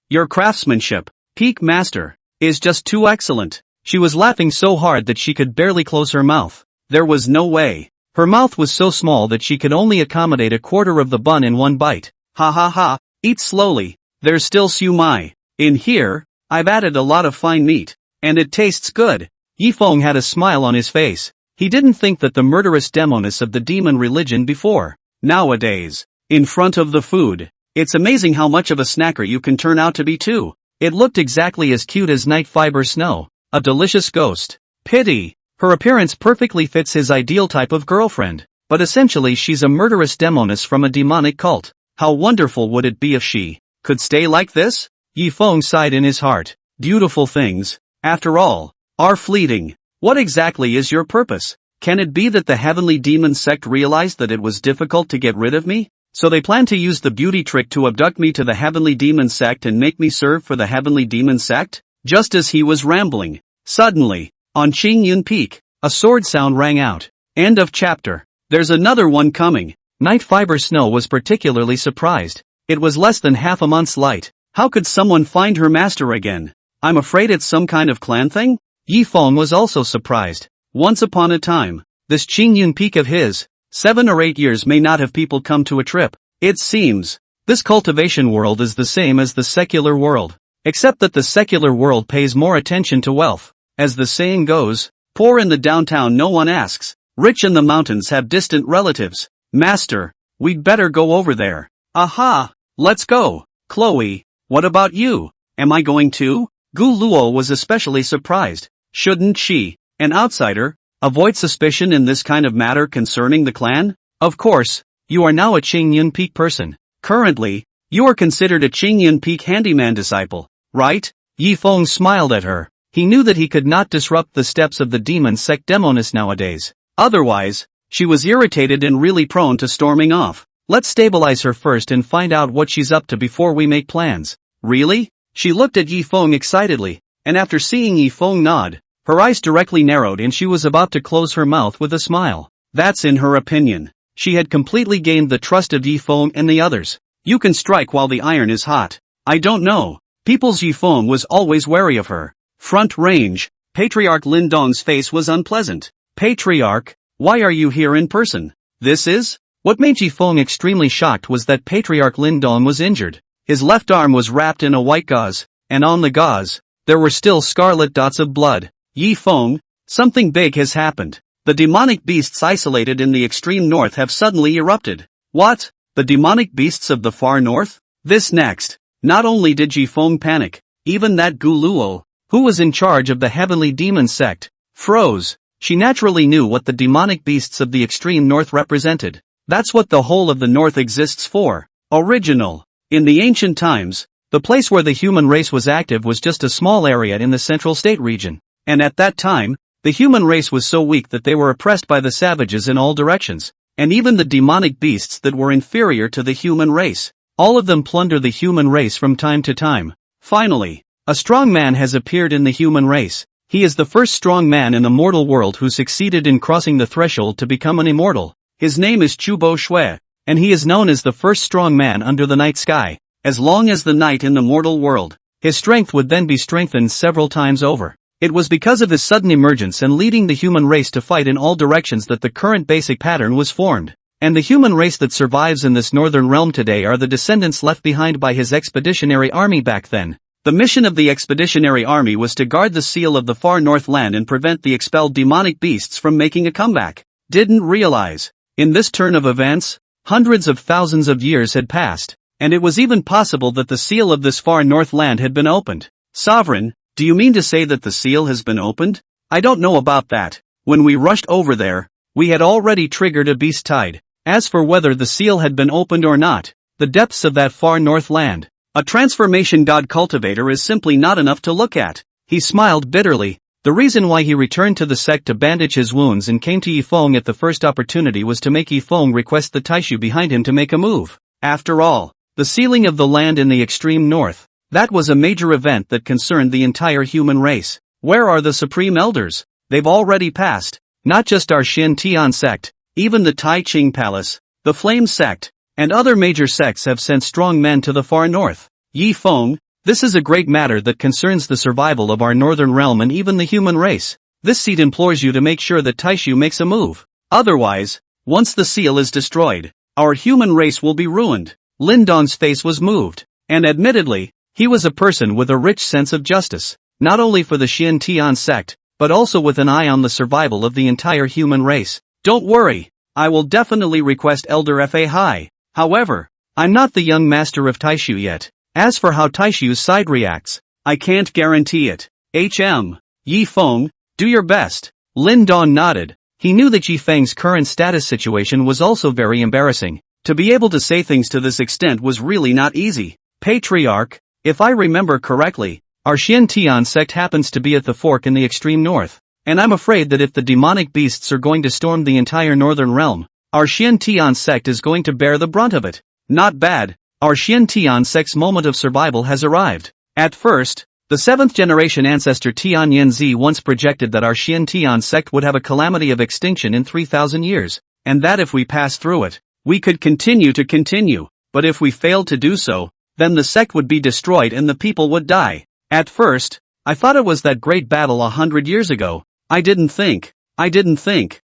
Your craftsmanship, peak master, is just too excellent. She was laughing so hard that she could barely close her mouth. There was no way. Her mouth was so small that she could only accommodate a quarter of the bun in one bite. Ha ha ha, eat slowly. There's still siumai. In here, I've added a lot of fine meat, and it tastes good. Yifeng had a smile on his face. He didn't think that the murderous demoness of the demon religion before. Nowadays, in front of the food, it's amazing how much of a snacker you can turn out to be too. It looked exactly as cute as Night Fiber Snow, a delicious ghost. Pity. Her appearance perfectly fits his ideal type of girlfriend, but essentially she's a murderous demoness from a demonic cult. How wonderful would it be if she could stay like this? Yifeng sighed in his heart. Beautiful things, after all, are fleeting. What exactly is your purpose? Can it be that the heavenly demon sect realized that it was difficult to get rid of me? So they plan to use the beauty trick to abduct me to the heavenly demon sect and make me serve for the heavenly demon sect? Just as he was rambling, suddenly, on Qingyun Peak, a sword sound rang out. End of chapter. There's another one coming. Night Fiber Snow was particularly surprised. It was less than half a month's light. How could someone find her master again? I'm afraid it's some kind of clan thing? Yifeng was also surprised. Once upon a time, this Qingyun Peak of his, 7 or 8 years may not have people come to a trip. It seems, this cultivation world is the same as the secular world, except that the secular world pays more attention to wealth. As the saying goes, poor in the downtown no one asks, rich in the mountains have distant relatives. Master, we'd better go over there. Aha, let's go. Chloe, what about you? Am I going too? Gu Luo was especially surprised. Shouldn't she, an outsider, avoid suspicion in this kind of matter concerning the clan? Of course, you are now a Qingyun Peak person. Currently, you are considered a Qingyun Peak handyman disciple, right? Yifeng smiled at her. He knew that he could not disrupt the steps of the demon sect demoness nowadays. Otherwise, she was irritated and really prone to storming off. Let's stabilize her first and find out what she's up to before we make plans. Really? She looked at Yifeng excitedly, and after seeing Yifeng nod, her eyes directly narrowed and she was about to close her mouth with a smile. That's in her opinion. She had completely gained the trust of Yifeng and the others. You can strike while the iron is hot. I don't know. People's Yifeng was always wary of her. Front range. Patriarch Lindong's face was unpleasant. Patriarch, why are you here in person? This is? What made Yifeng extremely shocked was that Patriarch Lindong was injured. His left arm was wrapped in a white gauze, and on the gauze, there were still scarlet dots of blood. Yifeng, something big has happened. The demonic beasts isolated in the extreme north have suddenly erupted. What? The demonic beasts of the far north? This next. Not only did Ji Feng panic, even that Gu Luo, who was in charge of the heavenly demon sect, froze. She naturally knew what the demonic beasts of the extreme north represented. That's what the whole of the north exists for. Original. In the ancient times, the place where the human race was active was just a small area in the central state region. And at that time, the human race was so weak that they were oppressed by the savages in all directions, and even the demonic beasts that were inferior to the human race. All of them plunder the human race from time to time. Finally, a strong man has appeared in the human race. He is the first strong man in the mortal world who succeeded in crossing the threshold to become an immortal. His name is Chubo Shui, and he is known as the first strong man under the night sky. As long as the night in the mortal world, his strength would then be strengthened several times over. It was because of his sudden emergence and leading the human race to fight in all directions that the current basic pattern was formed. And the human race that survives in this northern realm today are the descendants left behind by his expeditionary army back then. The mission of the expeditionary army was to guard the seal of the far north land and prevent the expelled demonic beasts from making a comeback. Didn't realize. In this turn of events, hundreds of thousands of years had passed, and it was even possible that the seal of this far north land had been opened. Sovereign, do you mean to say that the seal has been opened? I don't know about that. When we rushed over there, we had already triggered a beast tide. As for whether the seal had been opened or not, the depths of that far north land, a transformation god cultivator is simply not enough to look at. He smiled bitterly. The reason why he returned to the sect to bandage his wounds and came to Yifeng at the first opportunity was to make Yifeng request the Taishu behind him to make a move. After all, the sealing of the land in the extreme north, that was a major event that concerned the entire human race. Where are the supreme elders? They've already passed. Not just our Xin Tian sect, even the Tai Ching Palace, the Flame sect, and other major sects have sent strong men to the far north. Yifeng, this is a great matter that concerns the survival of our northern realm and even the human race. This seat implores you to make sure that Taishu makes a move. Otherwise, once the seal is destroyed, our human race will be ruined. Lin Dong's face was moved, and admittedly, he was a person with a rich sense of justice, not only for the Xin Tian sect, but also with an eye on the survival of the entire human race. Don't worry, I will definitely request Elder Fa Hai. However, I'm not the young master of Taishu yet. As for how Taishu's side reacts, I can't guarantee it. Yifeng, do your best. Lin Dong nodded. He knew that Yifeng's current status situation was also very embarrassing. To be able to say things to this extent was really not easy. Patriarch, if I remember correctly, our Xin Tian sect happens to be at the fork in the extreme north, and I'm afraid that if the demonic beasts are going to storm the entire northern realm, our Xin Tian sect is going to bear the brunt of it. Not bad. Our Xin Tian sect's moment of survival has arrived. At first, the 7th generation ancestor Tian Yanzi once projected that our Xin Tian sect would have a calamity of extinction in 3,000 years, and that if we pass through it, we could continue, but if we failed to do so, then the sect would be destroyed and the people would die. At first, I thought it was that great battle 100 years ago. I didn't think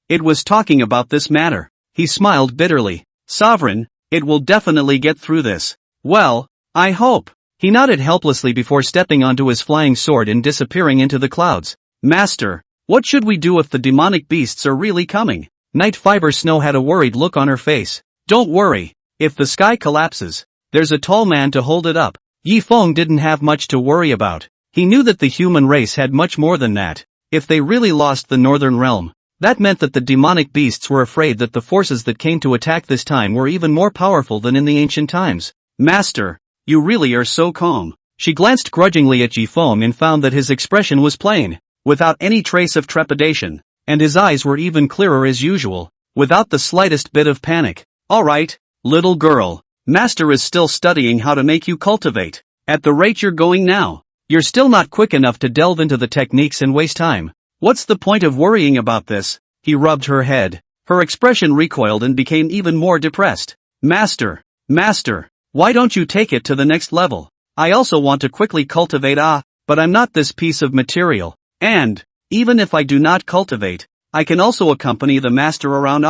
it was talking about this matter. He smiled bitterly. Sovereign, it will definitely get through this. Well, I hope. He nodded helplessly before stepping onto his flying sword and disappearing into the clouds. Master, what should we do if the demonic beasts are really coming? Night Fiber Snow had a worried look on her face. Don't worry. If the sky collapses, there's a tall man to hold it up. Yifeng didn't have much to worry about. He knew that the human race had much more than that. If they really lost the northern realm, that meant that the demonic beasts were afraid that the forces that came to attack this time were even more powerful than in the ancient times. Master, you really are so calm. She glanced grudgingly at Yifeng and found that his expression was plain, without any trace of trepidation, and his eyes were even clearer as usual, without the slightest bit of panic. Alright, little girl, Master is still studying how to make you cultivate. At the rate you're going now, you're still not quick enough to delve into the techniques and waste time. What's the point of worrying about this? He rubbed her head. Her expression recoiled and became even more depressed. Master, why don't you take it to the next level? I also want to quickly cultivate but I'm not this piece of material. And, even if I do not cultivate, I can also accompany the master around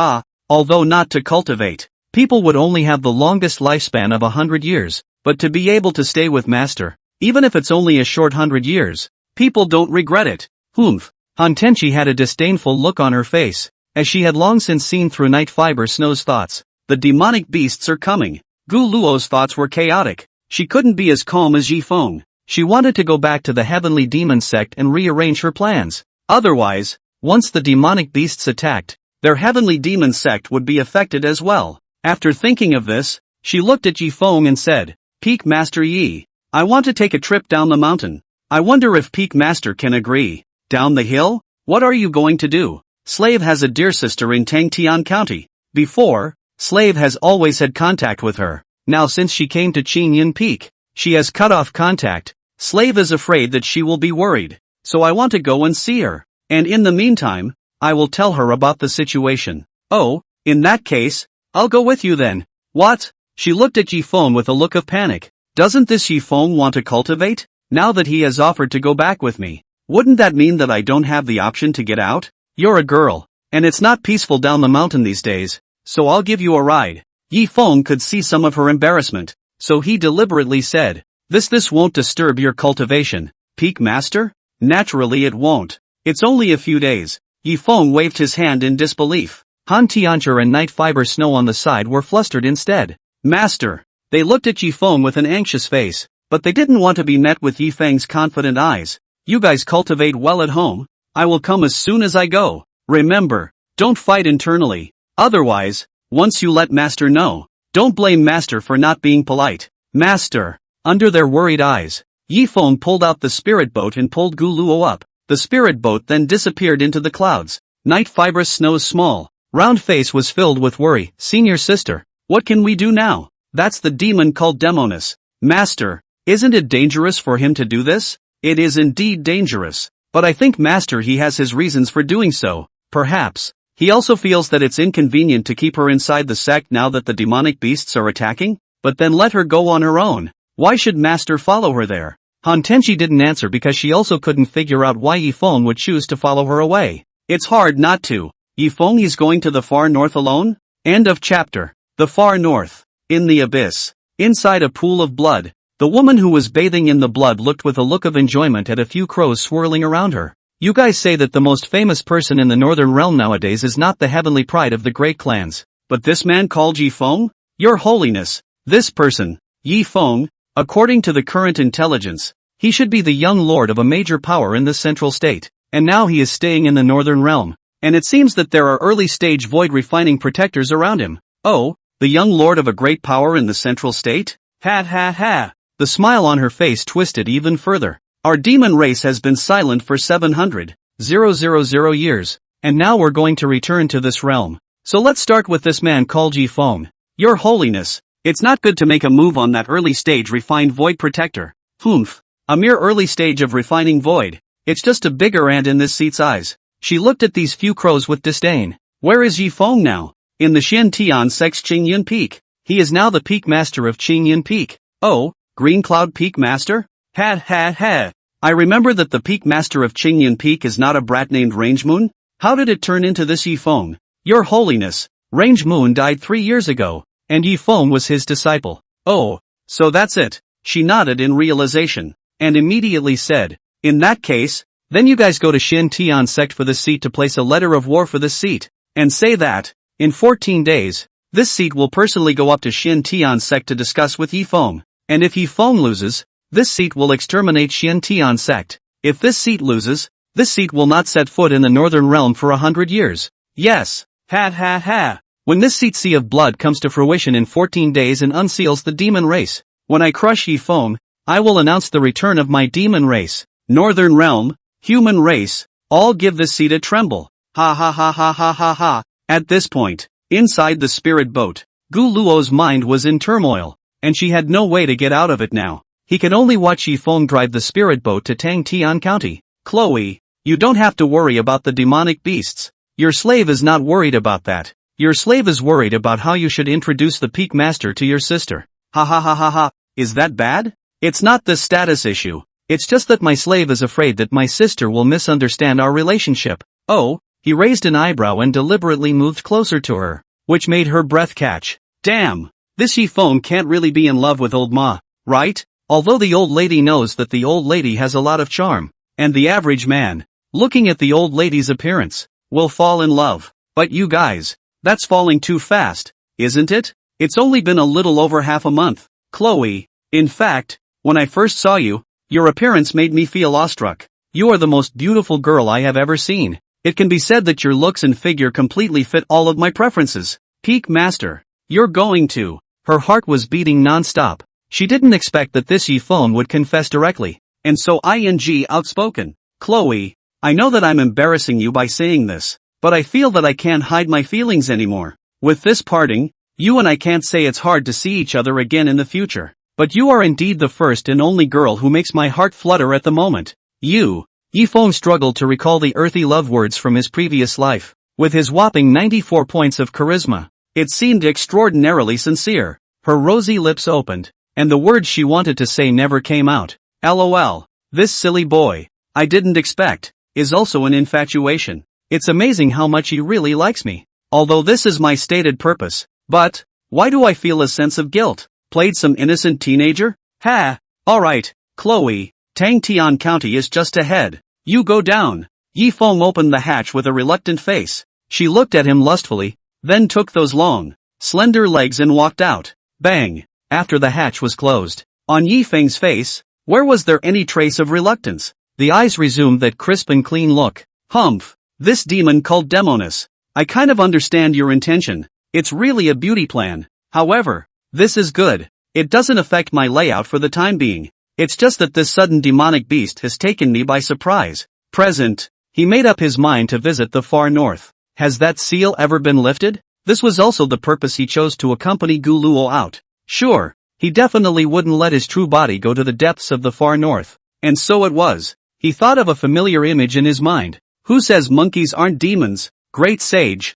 although not to cultivate. People would only have the longest lifespan of 100 years, but to be able to stay with master, even if it's only a short 100 years, people don't regret it. Humph. Han Tenchi had a disdainful look on her face, as she had long since seen through Night Fiber Snow's thoughts. The demonic beasts are coming. Gu Luo's thoughts were chaotic. She couldn't be as calm as Yifeng. She wanted to go back to the heavenly demon sect and rearrange her plans. Otherwise, once the demonic beasts attacked, their heavenly demon sect would be affected as well. After thinking of this, she looked at Yifeng and said, "Peak Master Yi, I want to take a trip down the mountain. I wonder if Peak Master can agree. Down the hill? What are you going to do?" Slave has a dear sister in Tangtian County. Before, Slave has always had contact with her. Now since she came to Qingyun Peak, she has cut off contact. Slave is afraid that she will be worried. So I want to go and see her. And in the meantime, I will tell her about the situation. Oh, in that case, I'll go with you then. What? She looked at Yifeng with a look of panic. Doesn't this Yifeng want to cultivate? Now that he has offered to go back with me, wouldn't that mean that I don't have the option to get out? You're a girl, and it's not peaceful down the mountain these days, so I'll give you a ride. Yifeng could see some of her embarrassment, so he deliberately said, This won't disturb your cultivation, Peak Master? Naturally it won't. It's only a few days. Yifeng waved his hand in disbelief. Han Tiancher and Night Fiber Snow on the side were flustered instead. Master! They looked at Yifeng with an anxious face, but they didn't want to be met with Yifeng's confident eyes. You guys cultivate well at home. I will come as soon as I go. Remember, don't fight internally. Otherwise, once you let Master know, don't blame Master for not being polite. Master! Under their worried eyes, Yifeng pulled out the spirit boat and pulled Guluo up. The spirit boat then disappeared into the clouds. Night Fibrous Snow's small, round face was filled with worry. Senior sister, what can we do now? That's the demon called Demonus. Master, isn't it dangerous for him to do this? It is indeed dangerous. But I think Master he has his reasons for doing so. Perhaps, he also feels that it's inconvenient to keep her inside the sect now that the demonic beasts are attacking, but then let her go on her own. Why should Master follow her there? Han Tenchi didn't answer because she also couldn't figure out why Yifeng would choose to follow her away. It's hard not to. Yifeng is going to the far north alone? End of chapter. The far north. In the abyss. Inside a pool of blood. The woman who was bathing in the blood looked with a look of enjoyment at a few crows swirling around her. You guys say that the most famous person in the northern realm nowadays is not the heavenly pride of the great clans, but this man called Yifeng? Your Holiness, this person, Yifeng, according to the current intelligence, he should be the young lord of a major power in the central state, and now he is staying in the northern realm, and it seems that there are early-stage void refining protectors around him. Oh, the young lord of a great power in the central state? Ha ha ha. The smile on her face twisted even further. Our demon race has been silent for 700,000 years, and now we're going to return to this realm. So let's start with this man called Yifeng. Your Holiness, it's not good to make a move on that early stage refined void protector. Humph. A mere early stage of refining void. It's just a bigger ant in this seat's eyes. She looked at these few crows with disdain. Where is Yifeng now? In the Shen-Tian Sect's Qingyun Peak. He is now the Peak Master of Qingyun Peak. Oh, Green Cloud Peak Master? Ha ha ha. I remember that the Peak Master of Qingyun Peak is not a brat named Range Moon. How did it turn into this Yifeng? Your Holiness, Range Moon died 3 years ago, and Yifeng was his disciple. Oh, so that's it. She nodded in realization, and immediately said, in that case, then you guys go to Shin Tian Sect for this seat to place a letter of war for this seat, and say that, in 14 days, this seat will personally go up to Shin Tian Sect to discuss with Yifeng, and if Yifeng loses, this seat will exterminate Shin Tian Sect. If this seat loses, this seat will not set foot in the northern realm for 100 years. Yes. Ha ha ha. When this seat sea of blood comes to fruition in 14 days and unseals the demon race, when I crush Yifeng, I will announce the return of my demon race. Northern realm, human race, all give this seat a tremble. Ha ha ha ha ha ha ha. At this point, inside the spirit boat, Gu Luo's mind was in turmoil, and she had no way to get out of it now. He can only watch Yifeng drive the spirit boat to Tangtian County. Chloe, you don't have to worry about the demonic beasts. Your slave is not worried about that. Your slave is worried about how you should introduce the Peak Master to your sister. Ha ha ha ha ha. Is that bad? It's not the status issue. It's just that my slave is afraid that my sister will misunderstand our relationship. Oh, he raised an eyebrow and deliberately moved closer to her, which made her breath catch. Damn, this Yifeng can't really be in love with old Ma, right? Although the old lady knows that the old lady has a lot of charm, and the average man, looking at the old lady's appearance, will fall in love. But you guys, that's falling too fast, isn't it? It's only been a little over half a month. Chloe, In fact, when I first saw you, your appearance made me feel awestruck. You are the most beautiful girl I have ever seen. It can be said that your looks and figure completely fit all of my preferences. Peak master. You're going to. Her heart was beating non-stop. She didn't expect that this Yifeng would confess directly. And so outspoken. Chloe, I know that I'm embarrassing you by saying this, but I feel that I can't hide my feelings anymore. With this parting, you and I can't say it's hard to see each other again in the future. But you are indeed the first and only girl who makes my heart flutter at the moment. Yifeng struggled to recall the earthy love words from his previous life. With his whopping 94 points of charisma, it seemed extraordinarily sincere. Her rosy lips opened, and the words she wanted to say never came out. LOL. This silly boy, I didn't expect, is also an infatuation. It's amazing how much he really likes me. Although this is my stated purpose. But, why do I feel a sense of guilt? Played some innocent teenager? Ha! Alright, Chloe, Tangtian County is just ahead. You go down. Yifeng opened the hatch with a reluctant face. She looked at him lustfully, then took those long, slender legs and walked out. Bang! After the hatch was closed. On Yifeng's face, where was there any trace of reluctance? The eyes resumed that crisp and clean look. Humph! This demon called Demonis. I kind of understand your intention. It's really a beauty plan. However, this is good. It doesn't affect my layout for the time being. It's just that this sudden demonic beast has taken me by surprise. Present. He made up his mind to visit the far north. Has that seal ever been lifted? This was also the purpose he chose to accompany Gu Luo out. Sure, he definitely wouldn't let his true body go to the depths of the far north. And so it was. He thought of a familiar image in his mind. Who says monkeys aren't demons? Great sage.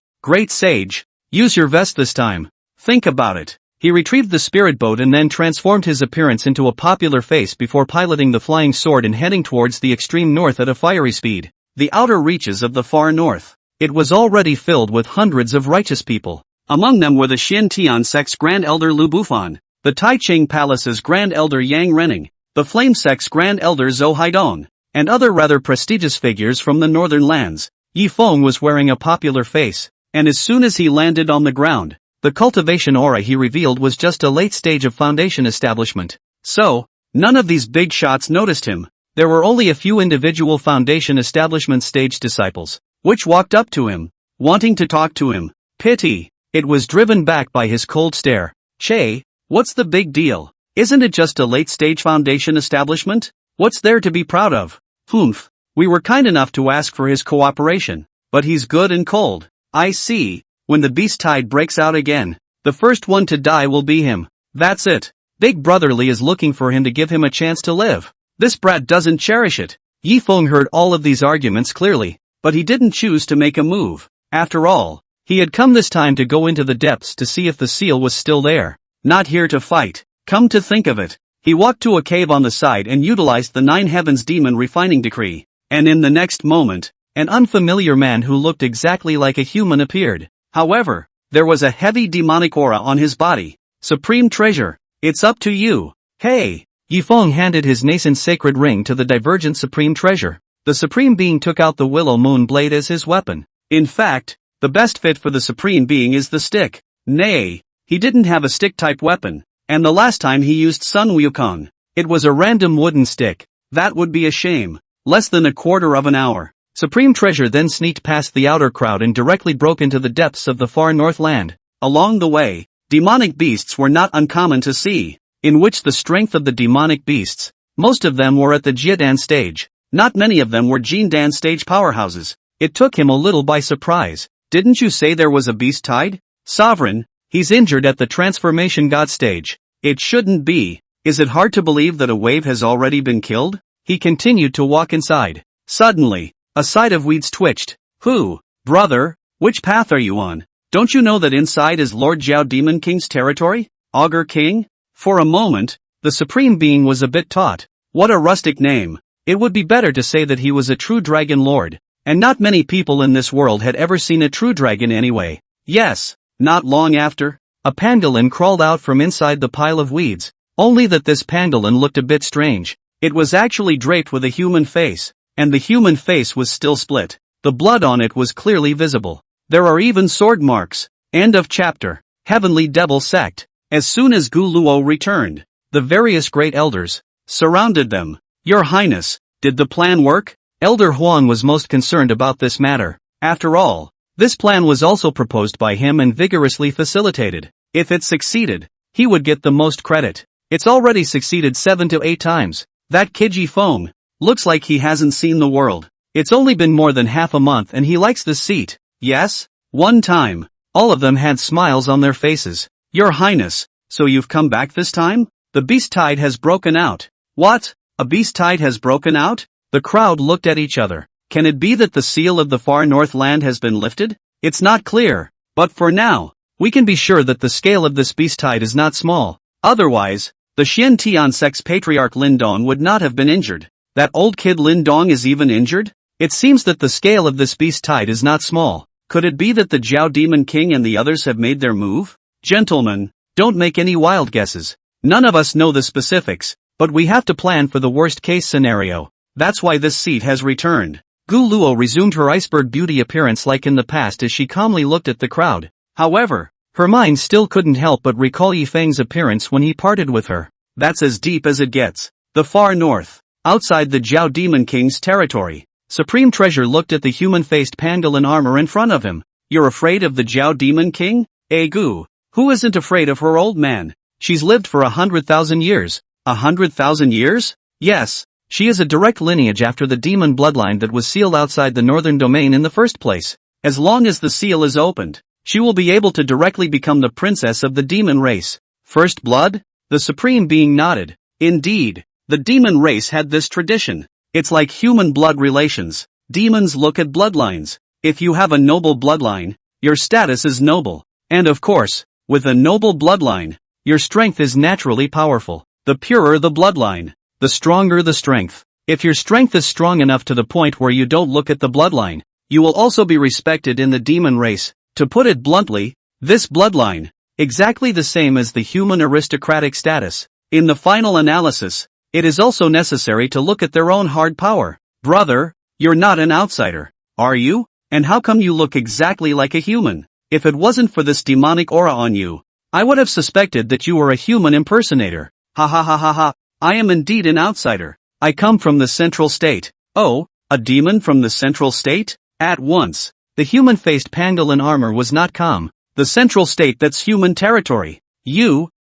Use your vest this time. Think about it. He retrieved the spirit boat and then transformed his appearance into a popular face before piloting the flying sword and heading towards the extreme north at a fiery speed. The outer reaches of the far north. It was already filled with hundreds of righteous people. Among them were the Xin Tian sect's Grand Elder Lu Bufan, the Taiching Palace's Grand Elder Yang Renning, the Flame sect's Grand Elder Zhou Haidong, and other rather prestigious figures from the northern lands. Yifeng was wearing a popular face, and as soon as he landed on the ground, the cultivation aura he revealed was just a late stage of foundation establishment. So, none of these big shots noticed him. There were only a few individual foundation establishment stage disciples, which walked up to him, wanting to talk to him. Pity. It was driven back by his cold stare. Che, what's the big deal? Isn't it just a late stage foundation establishment? What's there to be proud of? Humph. We were kind enough to ask for his cooperation, but he's good and cold. I see. When the beast tide breaks out again, the first one to die will be him. That's it. Big Brotherly is looking for him to give him a chance to live. This brat doesn't cherish it. Yifeng heard all of these arguments clearly, but he didn't choose to make a move. After all, he had come this time to go into the depths to see if the seal was still there. Not here to fight. Come to think of it, he walked to a cave on the side and utilized the Nine Heavens Demon Refining Decree. And in the next moment, an unfamiliar man who looked exactly like a human appeared. However, there was a heavy demonic aura on his body. Supreme Treasure, it's up to you. Hey! Yifeng handed his nascent sacred ring to the divergent Supreme Treasure. The Supreme Being took out the Willow Moon Blade as his weapon. In fact, the best fit for the Supreme Being is the stick. Nay, he didn't have a stick-type weapon, and the last time he used Sun Wukong, it was a random wooden stick. That would be a shame. Less than a quarter of an hour. Supreme Treasure then sneaked past the outer crowd and directly broke into the depths of the far north land. Along the way, demonic beasts were not uncommon to see, in which the strength of the demonic beasts, most of them were at the Jiedan stage. Not many of them were Jindan stage powerhouses. It took him a little by surprise. Didn't you say there was a beast tide? Sovereign, he's injured at the transformation god stage. It shouldn't be. Is it hard to believe that a wave has already been killed? He continued to walk inside. Suddenly, a side of weeds twitched. Who? Brother, which path are you on? Don't you know that inside is Lord Jiao Demon King's territory? Augur King? For a moment, the Supreme Being was a bit taut. What a rustic name. It would be better to say that he was a true dragon lord. And not many people in this world had ever seen a true dragon anyway. Yes, not long after, a pangolin crawled out from inside the pile of weeds. Only that this pangolin looked a bit strange. It was actually draped with a human face, and the human face was still split. The blood on it was clearly visible. There are even sword marks. End of chapter. Heavenly Devil Sect. As soon as Gu Luo returned, the the various great elders, surrounded them. Your Highness, did the plan work? Elder Huan was most concerned about this matter. After all, this plan was also proposed by him and vigorously facilitated. If it succeeded, he would get the most credit. It's already succeeded 7 to 8 times. That Kiji Feng looks like he hasn't seen the world. It's only been more than half a month and he likes this seat. Yes? One time. All of them had smiles on their faces. Your Highness, so you've come back this time? The beast tide has broken out. What? A beast tide has broken out? The crowd looked at each other. Can it be that the seal of the far north land has been lifted? It's not clear. But for now, we can be sure that the scale of this beast tide is not small. Otherwise, the Xian Tian sect's patriarch Lin Dong would not have been injured. That old kid Lin Dong is even injured? It seems that the scale of this beast tide is not small. Could it be that the Zhao Demon King and the others have made their move? Gentlemen, don't make any wild guesses. None of us know the specifics, but we have to plan for the worst case scenario. That's why this seat has returned. Gu Luo resumed her iceberg beauty appearance like in the past as she calmly looked at the crowd. However, her mind still couldn't help but recall Yifeng's appearance when he parted with her. That's as deep as it gets. The far north, outside the Zhao Demon King's territory. Supreme Treasure looked at the human-faced pangolin armor in front of him. You're afraid of the Zhao Demon King? Gu, who isn't afraid of her old man? She's lived for 100,000 years. 100,000 years? Yes. She is a direct lineage after the demon bloodline that was sealed outside the northern domain in the first place. As long as the seal is opened, she will be able to directly become the princess of the demon race. First blood? The Supreme Being nodded. Indeed, the demon race had this tradition. It's like human blood relations. Demons look at bloodlines. If you have a noble bloodline, your status is noble. And of course, with a noble bloodline, your strength is naturally powerful. The purer the bloodline, the stronger the strength. If your strength is strong enough to the point where you don't look at the bloodline, you will also be respected in the demon race. To put it bluntly, this bloodline, exactly the same as the human aristocratic status. In the final analysis, it is also necessary to look at their own hard power. Brother, you're not an outsider, are you? And how come you look exactly like a human? If it wasn't for this demonic aura on you, I would have suspected that you were a human impersonator. Ha ha ha ha ha. I am indeed an outsider. I come from the Central State. Oh, a demon from the Central State? At once, the human-faced pangolin armor was not calm. The Central State, that's human territory. You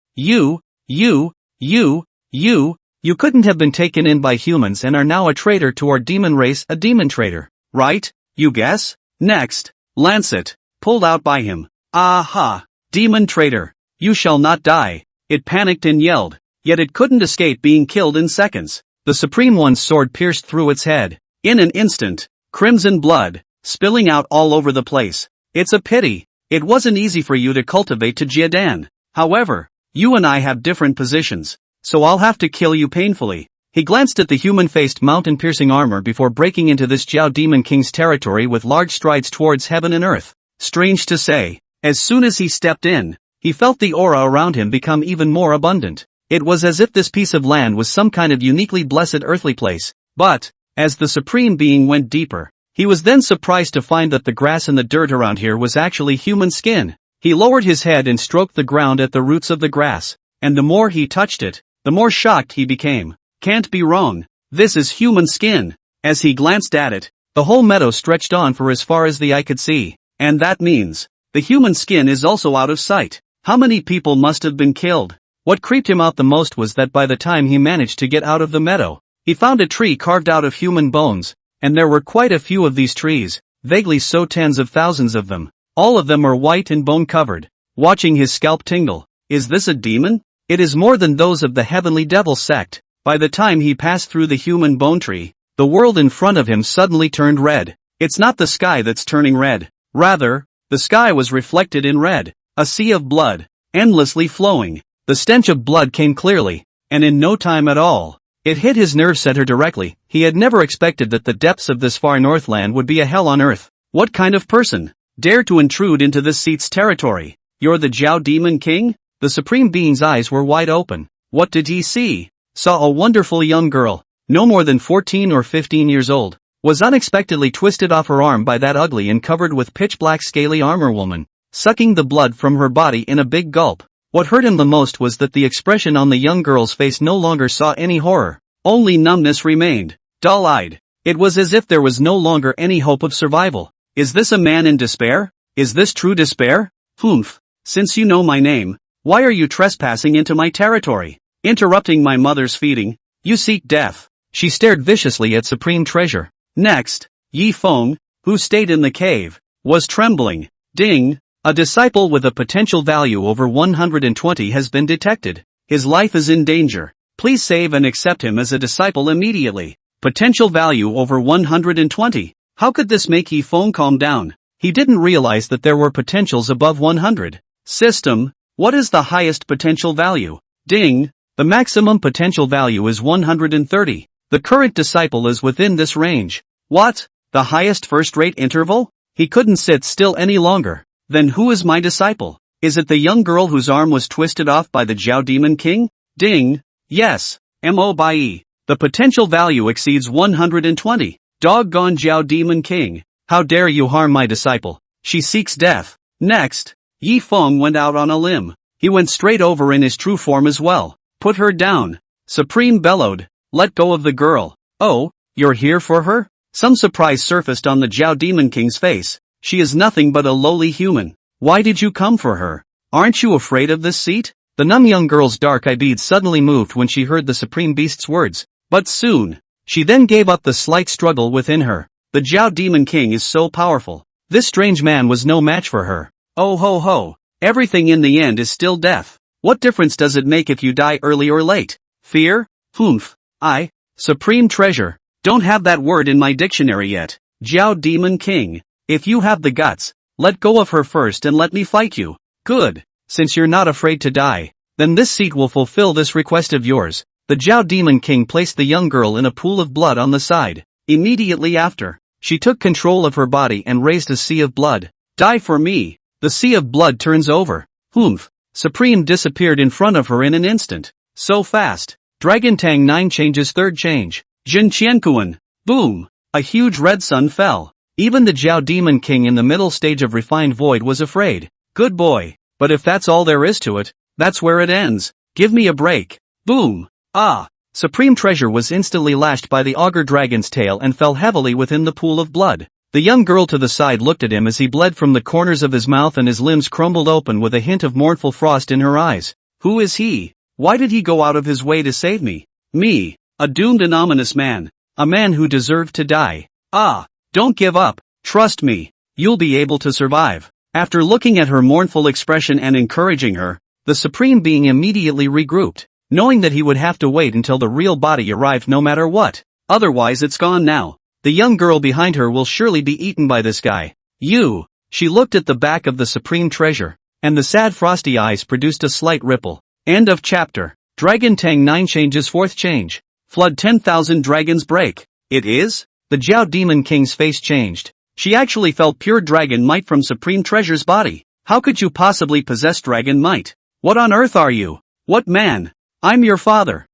couldn't have been taken in by humans and are now a traitor to our demon race, a demon traitor, right? You guess? Next, Lancet, pulled out by him. Aha! Demon traitor, you shall not die. It panicked and yelled. Yet it couldn't escape being killed in seconds. The Supreme One's sword pierced through its head. In an instant, crimson blood, spilling out all over the place. It's a pity. It wasn't easy for you to cultivate to Jiadan. However, you and I have different positions, so I'll have to kill you painfully. He glanced at the human-faced mountain-piercing armor before breaking into this Zhao Demon King's territory with large strides towards heaven and earth. Strange to say, as soon as he stepped in, he felt the aura around him become even more abundant. It was as if this piece of land was some kind of uniquely blessed earthly place. But, as the Supreme Being went deeper, he was then surprised to find that the grass and the dirt around here was actually human skin. He lowered his head and stroked the ground at the roots of the grass, and the more he touched it, the more shocked he became. Can't be wrong. This is human skin. As he glanced at it, the whole meadow stretched on for as far as the eye could see. And that means, the human skin is also out of sight. How many people must have been killed? What creeped him out the most was that by the time he managed to get out of the meadow, he found a tree carved out of human bones, and there were quite a few of these trees, vaguely so tens of thousands of them. All of them are white and bone-covered. Watching his scalp tingle. Is this a demon? It is more than those of the Heavenly Devil sect. By the time he passed through the human bone tree, the world in front of him suddenly turned red. It's not the sky that's turning red. Rather, the sky was reflected in red. A sea of blood, endlessly flowing. The stench of blood came clearly, and in no time at all, it hit his nerve center directly. He had never expected that the depths of this far northland would be a hell on earth. What kind of person dared to intrude into this seat's territory? You're the Zhao Demon King? The Supreme Being's eyes were wide open. What did he see? Saw a wonderful young girl, no more than 14 or 15 years old, was unexpectedly twisted off her arm by that ugly and covered with pitch-black scaly armor woman, sucking the blood from her body in a big gulp. What hurt him the most was that the expression on the young girl's face no longer saw any horror. Only numbness remained. Dull-eyed. It was as if there was no longer any hope of survival. Is this a man in despair? Is this true despair? Humph. Since you know my name, why are you trespassing into my territory? Interrupting my mother's feeding? You seek death. She stared viciously at Supreme Treasure. Next, Yi Feng, who stayed in the cave, was trembling. Ding! A disciple with a potential value over 120 has been detected. His life is in danger. Please save and accept him as a disciple immediately. Potential value over 120. How could this make Yi Feng calm down? He didn't realize that there were potentials above 100. System, what is the highest potential value? Ding! The maximum potential value is 130. The current disciple is within this range. What? The highest first-rate interval? He couldn't sit still any longer. Then who is my disciple? Is it the young girl whose arm was twisted off by the Jiao Demon King? Ding! Yes. Mo by E. The potential value exceeds 120. Doggone Jiao Demon King. How dare you harm my disciple? She seeks death. Next, Yi Feng went out on a limb. He went straight over in his true form as well. Put her down. Supreme bellowed. Let go of the girl. Oh, you're here for her? Some surprise surfaced on the Jiao Demon King's face. She is nothing but a lowly human. Why did you come for her? Aren't you afraid of this seat? The numb young girl's dark eye beads suddenly moved when she heard the Supreme Beast's words. But soon, she then gave up the slight struggle within her. The Jiao Demon King is so powerful. This strange man was no match for her. Oh ho ho. Everything in the end is still death. What difference does it make if you die early or late? Fear? Humph. Supreme Treasure. Don't have that word in my dictionary yet. Jiao Demon King. If you have the guts, let go of her first and let me fight you. Good. Since you're not afraid to die, then this seat will fulfill this request of yours. The Jiao Demon King placed the young girl in a pool of blood on the side. Immediately after, she took control of her body and raised a sea of blood. Die for me. The sea of blood turns over. Humph. Supreme disappeared in front of her in an instant. So fast. Dragon Tang 9 changes third change. Jin Qiankuan. Boom. A huge red sun fell. Even the Jiao Demon King in the middle stage of refined void was afraid. Good boy. But if that's all there is to it, that's where it ends. Give me a break. Boom. Supreme Treasure was instantly lashed by the auger dragon's tail and fell heavily within the pool of blood. The young girl to the side looked at him as he bled from the corners of his mouth and his limbs crumbled open with a hint of mournful frost in her eyes. Who is he? Why did he go out of his way to save me? Me, a doomed and ominous man. A man who deserved to die. Don't give up. Trust me. You'll be able to survive. After looking at her mournful expression and encouraging her, the Supreme Being immediately regrouped, knowing that he would have to wait until the real body arrived no matter what. Otherwise it's gone now. The young girl behind her will surely be eaten by this guy. You. She looked at the back of the Supreme Treasure, and the sad frosty eyes produced a slight ripple. End of chapter. Dragon Tang 9 changes fourth change. Flood 10,000 dragons break. It is? The Jiao Demon King's face changed. She actually felt pure dragon might from Supreme Treasure's body. How could you possibly possess dragon might? What on earth are you? What man? I'm your father.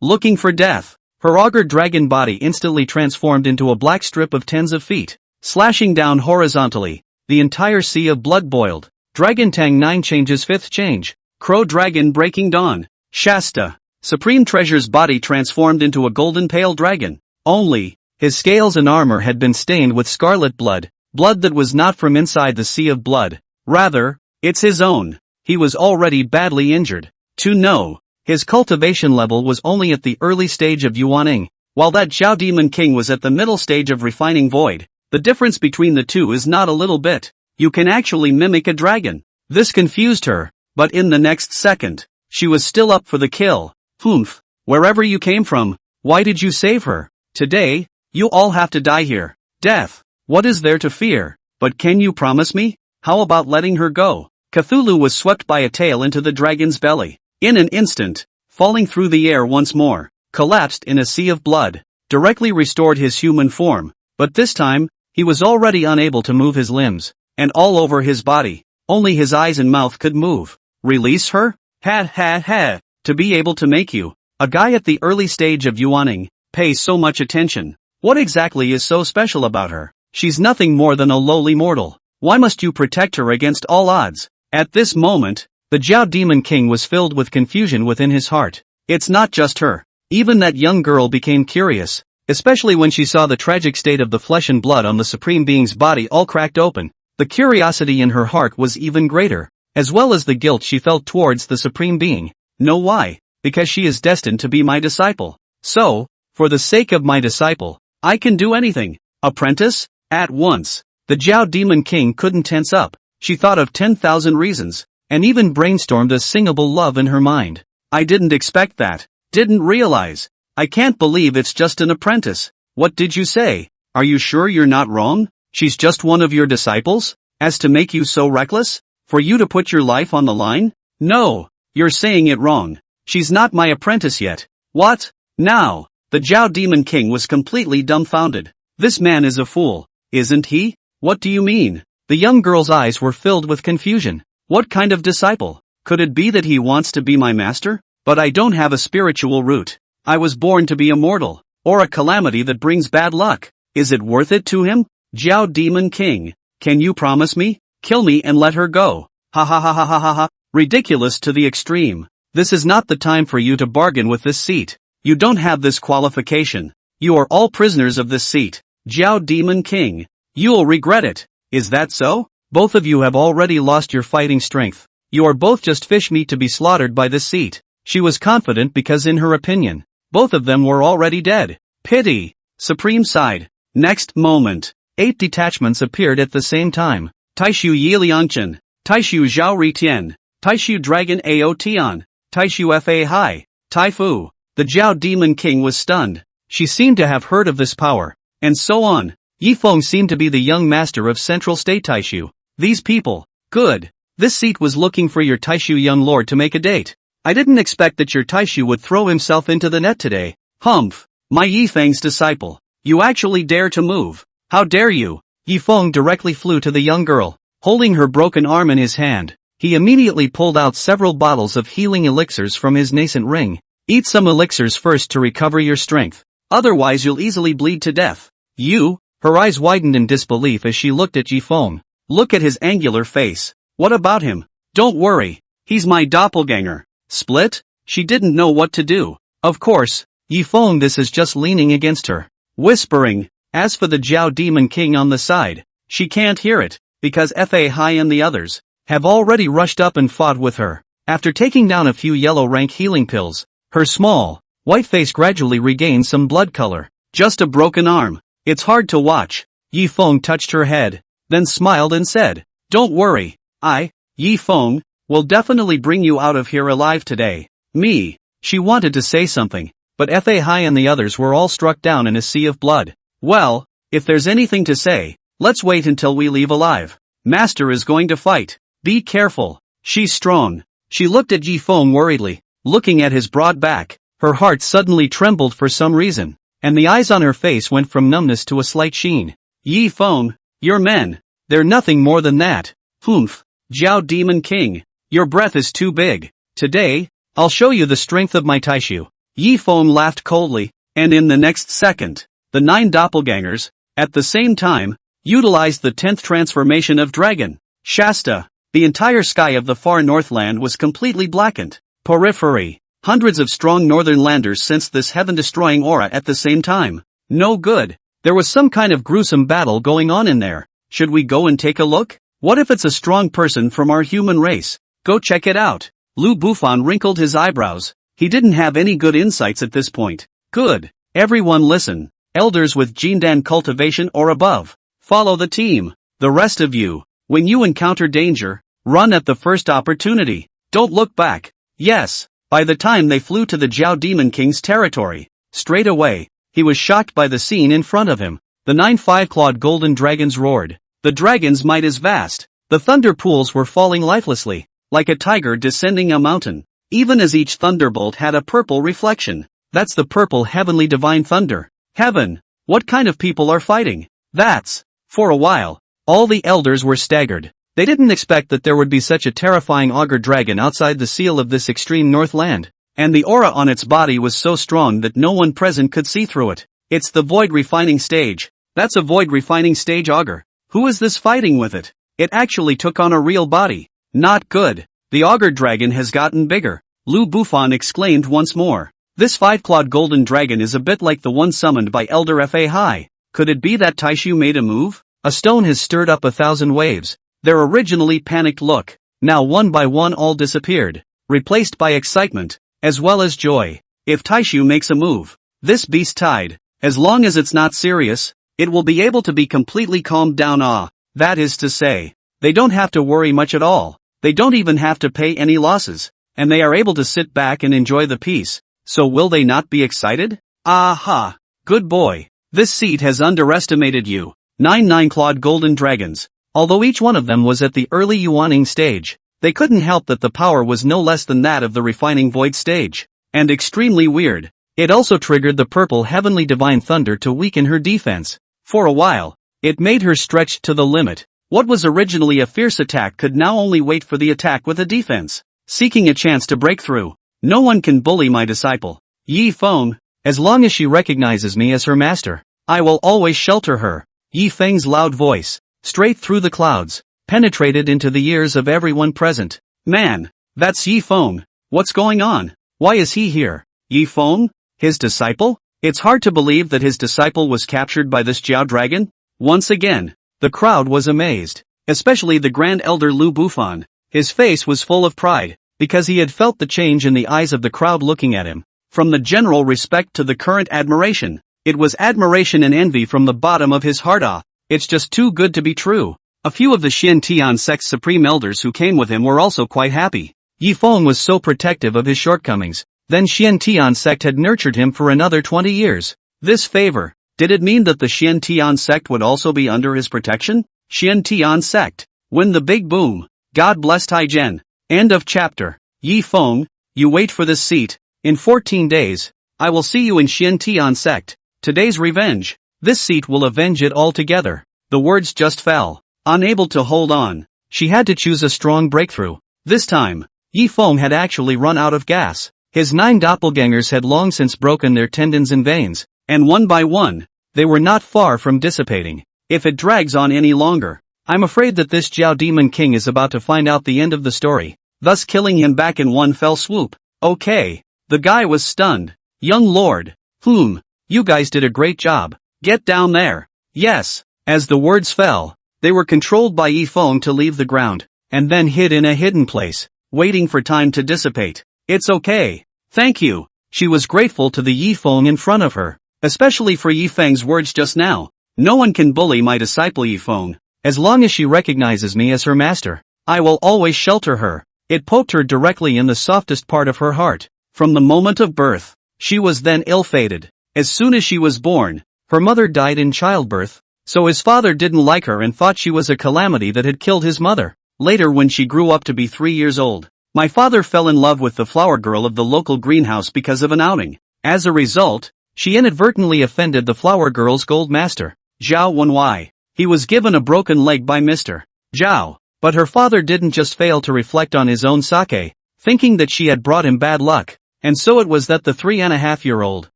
Looking for death. Her augured dragon body instantly transformed into a black strip of tens of feet. Slashing down horizontally, the entire sea of blood boiled. Dragon Tang 9 changes fifth change. Crow Dragon Breaking Dawn. Shasta. Supreme Treasure's body transformed into a golden pale dragon. Only, his scales and armor had been stained with scarlet blood. Blood that was not from inside the sea of blood. Rather, it's his own. He was already badly injured. To know, his cultivation level was only at the early stage of Yuaning, while that Jiao Demon King was at the middle stage of refining void. The difference between the two is not a little bit. You can actually mimic a dragon. This confused her, but in the next second, she was still up for the kill. Humph. Wherever you came from, why did you save her? Today, you all have to die here. Death. What is there to fear? But can you promise me? How about letting her go? Cthulhu was swept by a tail into the dragon's belly. In an instant, falling through the air once more, collapsed in a sea of blood, directly restored his human form, but this time, he was already unable to move his limbs, and all over his body, only his eyes and mouth could move. Release her? Ha. To be able to make you, a guy at the early stage of Yuaning, pay so much attention. What exactly is so special about her? She's nothing more than a lowly mortal. Why must you protect her against all odds? At this moment, The Zhao Demon King was filled with confusion within his heart. It's not just her. Even that young girl became curious, especially when she saw the tragic state of the flesh and blood on the Supreme Being's body all cracked open. The curiosity in her heart was even greater, as well as the guilt she felt towards the Supreme Being. Know why? Because she is destined to be my disciple. So, for the sake of my disciple, I can do anything. Apprentice? At once. The Zhao Demon King couldn't tense up. She thought of 10,000 reasons, and even brainstormed a singable love in her mind. I didn't expect that. Didn't realize. I can't believe it's just an apprentice. What did you say? Are you sure you're not wrong? She's just one of your disciples? As to make you so reckless? For you to put your life on the line? No, you're saying it wrong. She's not my apprentice yet. What? Now? The Zhao Demon King was completely dumbfounded. This man is a fool, isn't he? What do you mean? The young girl's eyes were filled with confusion. What kind of disciple? Could it be that he wants to be my master? But I don't have a spiritual root. I was born to be a mortal, or a calamity that brings bad luck. Is it worth it to him? Zhao Demon King, can you promise me? Kill me and let her go. Ha ha ha ha ha ha ha. Ridiculous to the extreme. This is not the time for you to bargain with this seat. You don't have this qualification. You are all prisoners of this seat. Zhao Demon King. You'll regret it. Is that so? Both of you have already lost your fighting strength. You are both just fish meat to be slaughtered by this seat. She was confident because in her opinion, both of them were already dead. Pity. Supreme sighed. Next moment, 8 detachments appeared at the same time. Taishu Yiliangchen, Taishu Zhao Ritian, Taishu Dragon Ao Tian, Taishu Fa Hai, Taifu. The Zhao Demon King was stunned. She seemed to have heard of this power. And so on. Yifeng seemed to be the young master of Central State Taishu. These people. Good. This seat was looking for your Taishu young lord to make a date. I didn't expect that your Taishu would throw himself into the net today. Humph. My Yifeng's disciple. You actually dare to move. How dare you? Yifeng directly flew to the young girl. Holding her broken arm in his hand, he immediately pulled out several bottles of healing elixirs from his nascent ring. Eat some elixirs first to recover your strength. Otherwise you'll easily bleed to death. You? Her eyes widened in disbelief as she looked at Yifeng. Look at his angular face. What about him? Don't worry. He's my doppelganger. Split? She didn't know what to do. Of course, Yifeng this is just leaning against her. Whispering. As for the Zhao Demon King on the side, she can't hear it, because Fa Hai and the others have already rushed up and fought with her. After taking down a few yellow rank healing pills, her small, white face gradually regained some blood color. Just a broken arm. It's hard to watch. Yifeng touched her head, then smiled and said, Don't worry. Yifeng, will definitely bring you out of here alive today. Me. She wanted to say something, but Fa Hai and the others were all struck down in a sea of blood. Well, if there's anything to say, let's wait until we leave alive. Master is going to fight. Be careful. She's strong. She looked at Yifeng worriedly, looking at his broad back. Her heart suddenly trembled for some reason, and the eyes on her face went from numbness to a slight sheen. Yifeng, your men. They're nothing more than that. Humph. Zhao Demon King, your breath is too big. Today, I'll show you the strength of my Taishu. Yifeng laughed coldly, and in the next second, the 9 doppelgangers, at the same time, utilized the 10th transformation of Dragon. Shasta. The entire sky of the far Northland was completely blackened. Periphery. Hundreds of strong northern landers sensed this heaven-destroying aura at the same time. No good. There was some kind of gruesome battle going on in there. Should we go and take a look? What if it's a strong person from our human race? Go check it out. Lu Bufan wrinkled his eyebrows. He didn't have any good insights at this point. Good. Everyone listen. Elders with Jindan cultivation or above, follow the team. The rest of you, when you encounter danger, run at the first opportunity. Don't look back. Yes. By the time they flew to the Zhao Demon King's territory, straight away, he was shocked by the scene in front of him. The 9 5-clawed golden dragons roared. The dragon's might is vast. The thunder pools were falling lifelessly, like a tiger descending a mountain. Even as each thunderbolt had a purple reflection. That's the purple heavenly divine thunder. Heaven! What kind of people are fighting? That's. For a while, all the elders were staggered. They didn't expect that there would be such a terrifying augur dragon outside the seal of this extreme Northland. And the aura on its body was so strong that no one present could see through it. It's the void refining stage. That's a void refining stage augur. Who is this fighting with it? It actually took on a real body. Not good. the auger dragon has gotten bigger, Lu Bufan exclaimed once more. This 5-clawed golden dragon is a bit like the one summoned by Elder Fa Hai. Could it be that Taishu made a move? A stone has stirred up 1,000 waves. Their originally panicked look, now one by one all disappeared, replaced by excitement, as well as joy. If Taishu makes a move, this beast tide, as long as it's not serious, it will be able to be completely calmed down. That is to say, they don't have to worry much at all, they don't even have to pay any losses, and they are able to sit back and enjoy the peace. So will they not be excited? Aha! Good boy. This seat has underestimated you. 9 clawed golden dragons. Although each one of them was at the early yuaning stage, they couldn't help that the power was no less than that of the refining void stage. And extremely weird, it also triggered the purple heavenly divine thunder to weaken her defense. For a while, it made her stretched to the limit. What was originally a fierce attack could now only wait for the attack with a defense, seeking a chance to break through. No one can bully my disciple, Yi Feng, as long as she recognizes me as her master. I will always shelter her. Yi Feng's loud voice, straight through the clouds, penetrated into the ears of everyone present. Man, that's Yi Feng. What's going on? Why is he here? Yi Feng? His disciple? It's hard to believe that his disciple was captured by this Jiao dragon. Once again, the crowd was amazed, especially the Grand Elder Lu Bufan. His face was full of pride, because he had felt the change in the eyes of the crowd looking at him. From the general respect to the current admiration, it was admiration and envy from the bottom of his heart. It's just too good to be true. A few of the Xian Tian sect's supreme elders who came with him were also quite happy. Yi Feng was so protective of his shortcomings. Then Xian Tian sect had nurtured him for another 20 years. This favor, did it mean that the Xian Tian sect would also be under his protection? Xian Tian sect. When the big boom. God bless Taijian. End of chapter. Yi Feng, you wait for this seat. In 14 days, I will see you in Xian Tian sect. Today's revenge. This seat will avenge it altogether. The words just fell. Unable to hold on, she had to choose a strong breakthrough. This time, Yi Feng had actually run out of gas. His 9 doppelgangers had long since broken their tendons and veins, and one by one, they were not far from dissipating. If it drags on any longer, I'm afraid that this Jiao Demon King is about to find out the end of the story, thus killing him back in one fell swoop. Okay. The guy was stunned. Young lord. You guys did a great job. Get down there. Yes. As the words fell, they were controlled by Yi Feng to leave the ground, and then hid in a hidden place, waiting for time to dissipate. It's okay. Thank you. She was grateful to the Yi Feng in front of her, especially for Yi Feng's words just now. No one can bully my disciple Yi Feng, as long as she recognizes me as her master. I will always shelter her. It poked her directly in the softest part of her heart. From the moment of birth, she was then ill-fated. As soon as she was born, her mother died in childbirth, so his father didn't like her and thought she was a calamity that had killed his mother. Later, when she grew up to be 3 years old, my father fell in love with the flower girl of the local greenhouse because of an outing. As a result, she inadvertently offended the flower girl's gold master, Zhao Wenwei. He was given a broken leg by Mr. Zhao, but her father didn't just fail to reflect on his own sake, thinking that she had brought him bad luck, and so it was that the 3.5-year-old,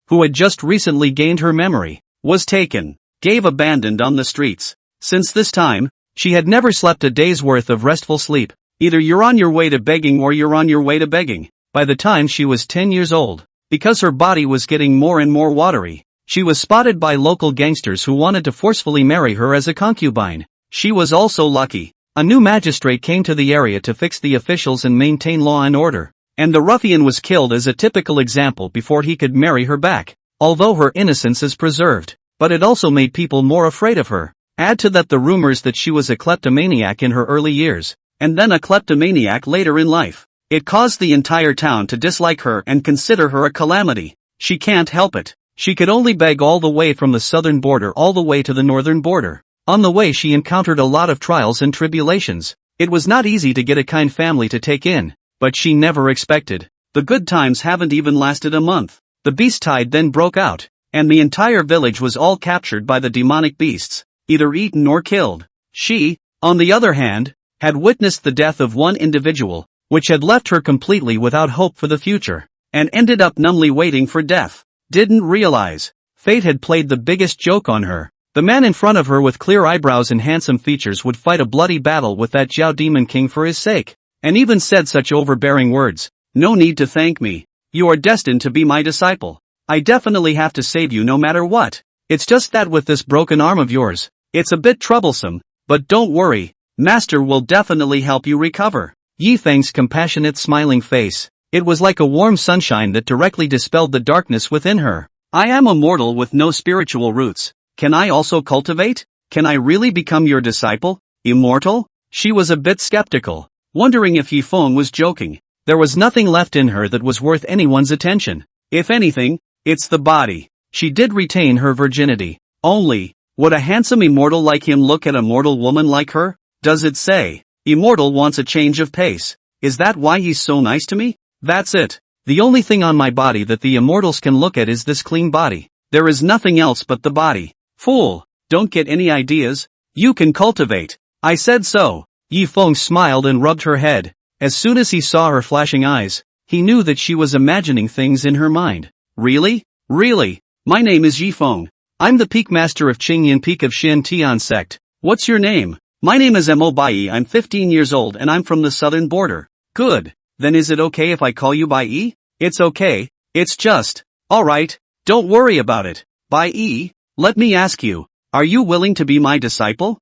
who had just recently gained her memory, was taken, abandoned on the streets. Since this time, she had never slept a day's worth of restful sleep. Either you're on your way to begging or you're on your way to begging. By the time she was 10 years old, because her body was getting more and more watery, she was spotted by local gangsters who wanted to forcefully marry her as a concubine. She was also lucky. A new magistrate came to the area to fix the officials and maintain law and order, and the ruffian was killed as a typical example before he could marry her back. Although her innocence is preserved, but it also made people more afraid of her. Add to that the rumors that she was a kleptomaniac in her early years, and then a kleptomaniac later in life. It caused the entire town to dislike her and consider her a calamity. She can't help it. She could only beg all the way from the southern border all the way to the northern border. On the way she encountered a lot of trials and tribulations. It was not easy to get a kind family to take in, but she never expected. The good times haven't even lasted a month. The beast tide then broke out, and the entire village was all captured by the demonic beasts, either eaten or killed. She, on the other hand, had witnessed the death of one individual, which had left her completely without hope for the future, and ended up numbly waiting for death. Didn't realize, fate had played the biggest joke on her. The man in front of her with clear eyebrows and handsome features would fight a bloody battle with that Jiao Demon King for his sake. and even said such overbearing words. No need to thank me. You are destined to be my disciple. I definitely have to save you no matter what. It's just that with this broken arm of yours, it's a bit troublesome, but don't worry, Master will definitely help you recover. Yi Feng's compassionate smiling face, it was like a warm sunshine that directly dispelled the darkness within her. I am a mortal with no spiritual roots. Can I also cultivate? Can I really become your disciple? Immortal? She was a bit skeptical, wondering if Yi Feng was joking. There was nothing left in her that was worth anyone's attention. If anything, it's the body. She did retain her virginity. Only, would a handsome immortal like him look at a mortal woman like her? Does it say, immortal wants a change of pace? Is that why he's so nice to me? That's it. The only thing on my body that the immortals can look at is this clean body. There is nothing else but the body. Fool, don't get any ideas. You can cultivate. I said so. Yi Feng smiled and rubbed her head. As soon as he saw her flashing eyes, he knew that she was imagining things in her mind. Really? Really? My name is Yi Feng. I'm the Peak Master of Qingyan Peak of Shin Tian sect. What's your name? My name is Mo Bai. I'm 15 years old and I'm from the southern border. Good. Then is it okay if I call you Bai? It's okay. It's just. Alright. Don't worry about it. Bai, let me ask you. Are you willing to be my disciple?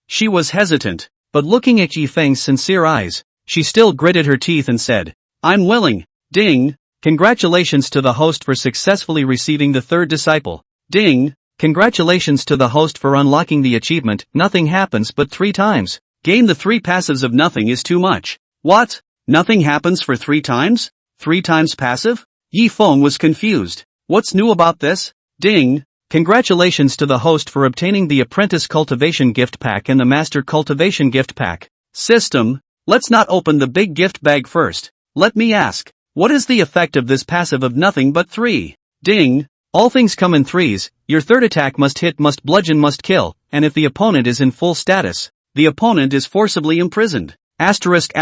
She was hesitant, but looking at Yi Feng's sincere eyes, she still gritted her teeth and said, I'm willing. Ding. Congratulations to the host for successfully receiving the third disciple. Ding. Congratulations to the host for unlocking the achievement, nothing happens but 3 times. Gain the 3 passives of nothing is too much. What? Nothing happens for 3 times? 3 times passive? Yi Feng was confused. What's new about this? Ding. Congratulations to the host for obtaining the Apprentice Cultivation Gift Pack and the Master Cultivation Gift Pack. System. Let's not open the big gift bag first. Let me ask. What is the effect of this passive of nothing but 3? Ding. All things come in 3s, your third attack must hit, must bludgeon, must kill, and if the opponent is in full status, the opponent is forcibly imprisoned. Asterisk.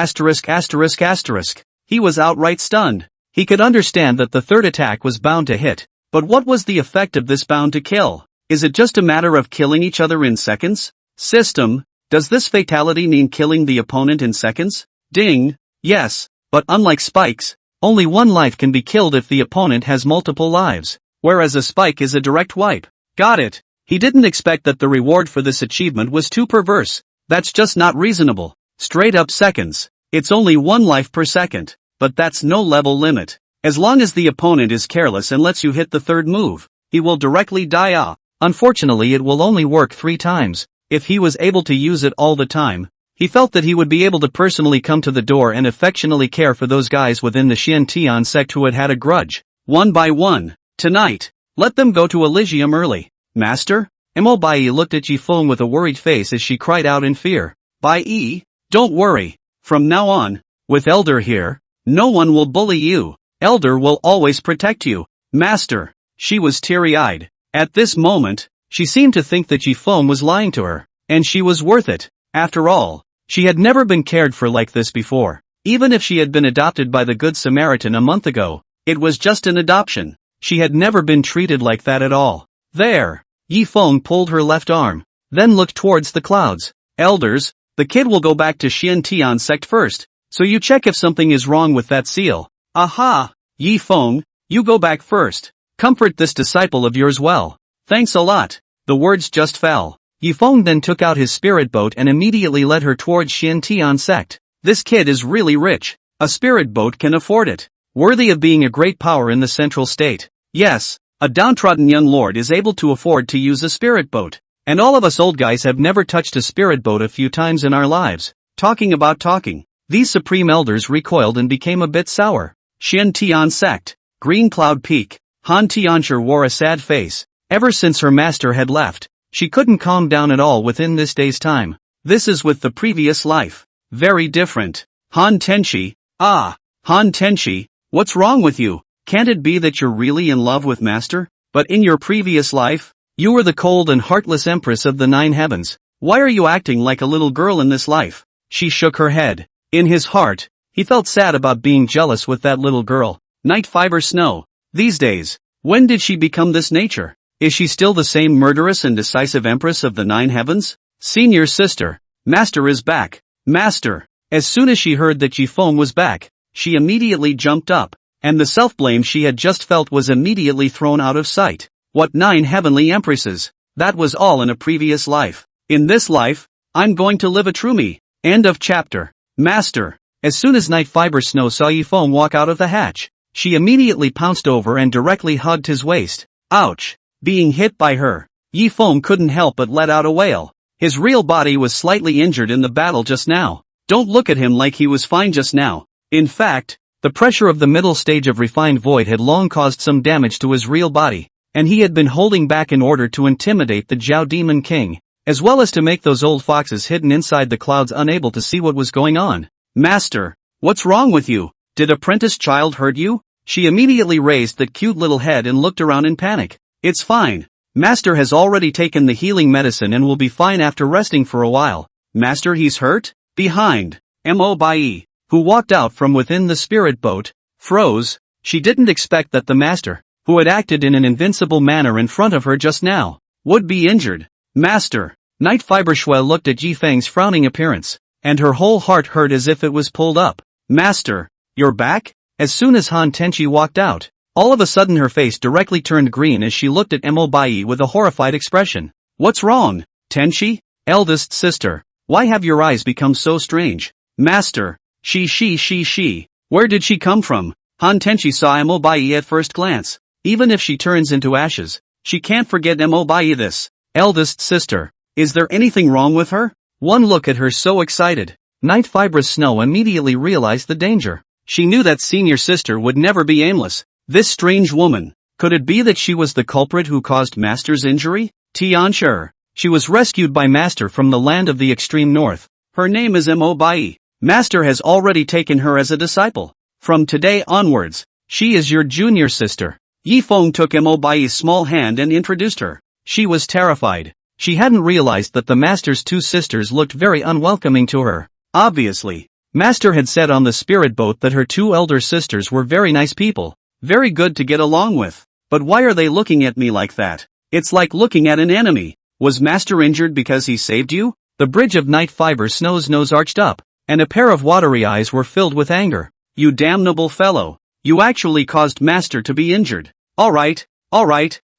He was outright stunned. He could understand that the third attack was bound to hit, but what was the effect of this bound to kill? Is it just a matter of killing each other in seconds? System. Does this fatality mean killing the opponent in seconds? Ding. Yes, but unlike spikes, only one life can be killed if the opponent has multiple lives. Whereas a spike is a direct wipe. Got it. He didn't expect that the reward for this achievement was too perverse. That's just not reasonable. Straight up seconds. It's only 1 life per second. But that's no level limit. As long as the opponent is careless and lets you hit the third move, he will directly die. Unfortunately, it will only work 3 times. If he was able to use it all the time, he felt that he would be able to personally come to the door and affectionately care for those guys within the Shin Tian sect who had a grudge. One by one. Tonight, let them go to Elysium early. Master? Mo Bai looked at Yi Feng with a worried face as she cried out in fear. Bai, don't worry. From now on, with Elder here, no one will bully you. Elder will always protect you. Master. She was teary-eyed. At this moment, she seemed to think that Yi Feng was lying to her, and she was worth it. After all, she had never been cared for like this before. Even if she had been adopted by the Good Samaritan a month ago, it was just an adoption. She had never been treated like that at all. There. Yi Feng pulled her left arm, then looked towards the clouds. Elders, the kid will go back to Shin Tian sect first, so you check if something is wrong with that seal. Aha! Yi Feng, you go back first. Comfort this disciple of yours well. Thanks a lot. The words just fell. Yi Feng then took out his spirit boat and immediately led her towards Shin Tian sect. This kid is really rich. A spirit boat can afford it. Worthy of being a great power in the central state. Yes, a downtrodden young lord is able to afford to use a spirit boat. And all of us old guys have never touched a spirit boat a few times in our lives. Talking about talking. These supreme elders recoiled and became a bit sour. Shin Tian sect. Green Cloud Peak. Han Tiancher wore a sad face. Ever since her master had left, she couldn't calm down at all within this day's time. This is with the previous life. Very different. Han Tenshi. Ah, Han Tenshi, what's wrong with you? Can't it be that you're really in love with Master? But in your previous life, you were the cold and heartless empress of the 9 heavens. Why are you acting like a little girl in this life? She shook her head. In his heart, he felt sad about being jealous with that little girl. Night Fiber Snow. These days, when did she become this nature? Is she still the same murderous and decisive empress of the 9 heavens? Senior sister, Master is back. Master. As soon as she heard that Yifeng was back, she immediately jumped up, and the self-blame she had just felt was immediately thrown out of sight. What 9 heavenly empresses? That was all in a previous life. In this life, I'm going to live a true me. End of chapter. Master. As soon as Night Fiber Snow saw Yifeng walk out of the hatch, she immediately pounced over and directly hugged his waist. Ouch. Being hit by her, Yifeng couldn't help but let out a wail. His real body was slightly injured in the battle just now. Don't look at him like he was fine just now. In fact, the pressure of the middle stage of refined void had long caused some damage to his real body, and he had been holding back in order to intimidate the Zhao Demon King, as well as to make those old foxes hidden inside the clouds unable to see what was going on. Master, what's wrong with you? Did apprentice child hurt you? She immediately raised that cute little head and looked around in panic. It's fine. Master has already taken the healing medicine and will be fine after resting for a while. Master, he's hurt? Behind, Mo Bai, who walked out from within the spirit boat, froze. She didn't expect that the master, who had acted in an invincible manner in front of her just now, would be injured. Master. Night Fiber Shui looked at Yifeng's frowning appearance, and her whole heart hurt as if it was pulled up. Master, you're back? As soon as Han Tenchi walked out, all of a sudden her face directly turned green as she looked at Mo Bai with a horrified expression. What's wrong, Tenchi? Eldest sister, why have your eyes become so strange? Master, she. Where did she come from? Han Tenchi saw Mo Bai at first glance. Even if she turns into ashes, she can't forget Mo Bai this. Eldest sister, is there anything wrong with her? One look at her so excited. Night Fibrous Snow immediately realized the danger. She knew that senior sister would never be aimless. This strange woman, could it be that she was the culprit who caused Master's injury? Tianshi. She was rescued by Master from the land of the extreme north. Her name is Mo Bai. Master has already taken her as a disciple. From today onwards, she is your junior sister. Yifeng took Mo Bai's small hand and introduced her. She was terrified. She hadn't realized that the Master's 2 sisters looked very unwelcoming to her. Obviously, Master had said on the spirit boat that her 2 elder sisters were very nice people, very good to get along with. But why are they looking at me like that? It's like looking at an enemy. Was Master injured because he saved you? The bridge of Night Fiber Snow's nose arched up, and a pair of watery eyes were filled with anger. You damnable fellow. You actually caused Master to be injured. Alright,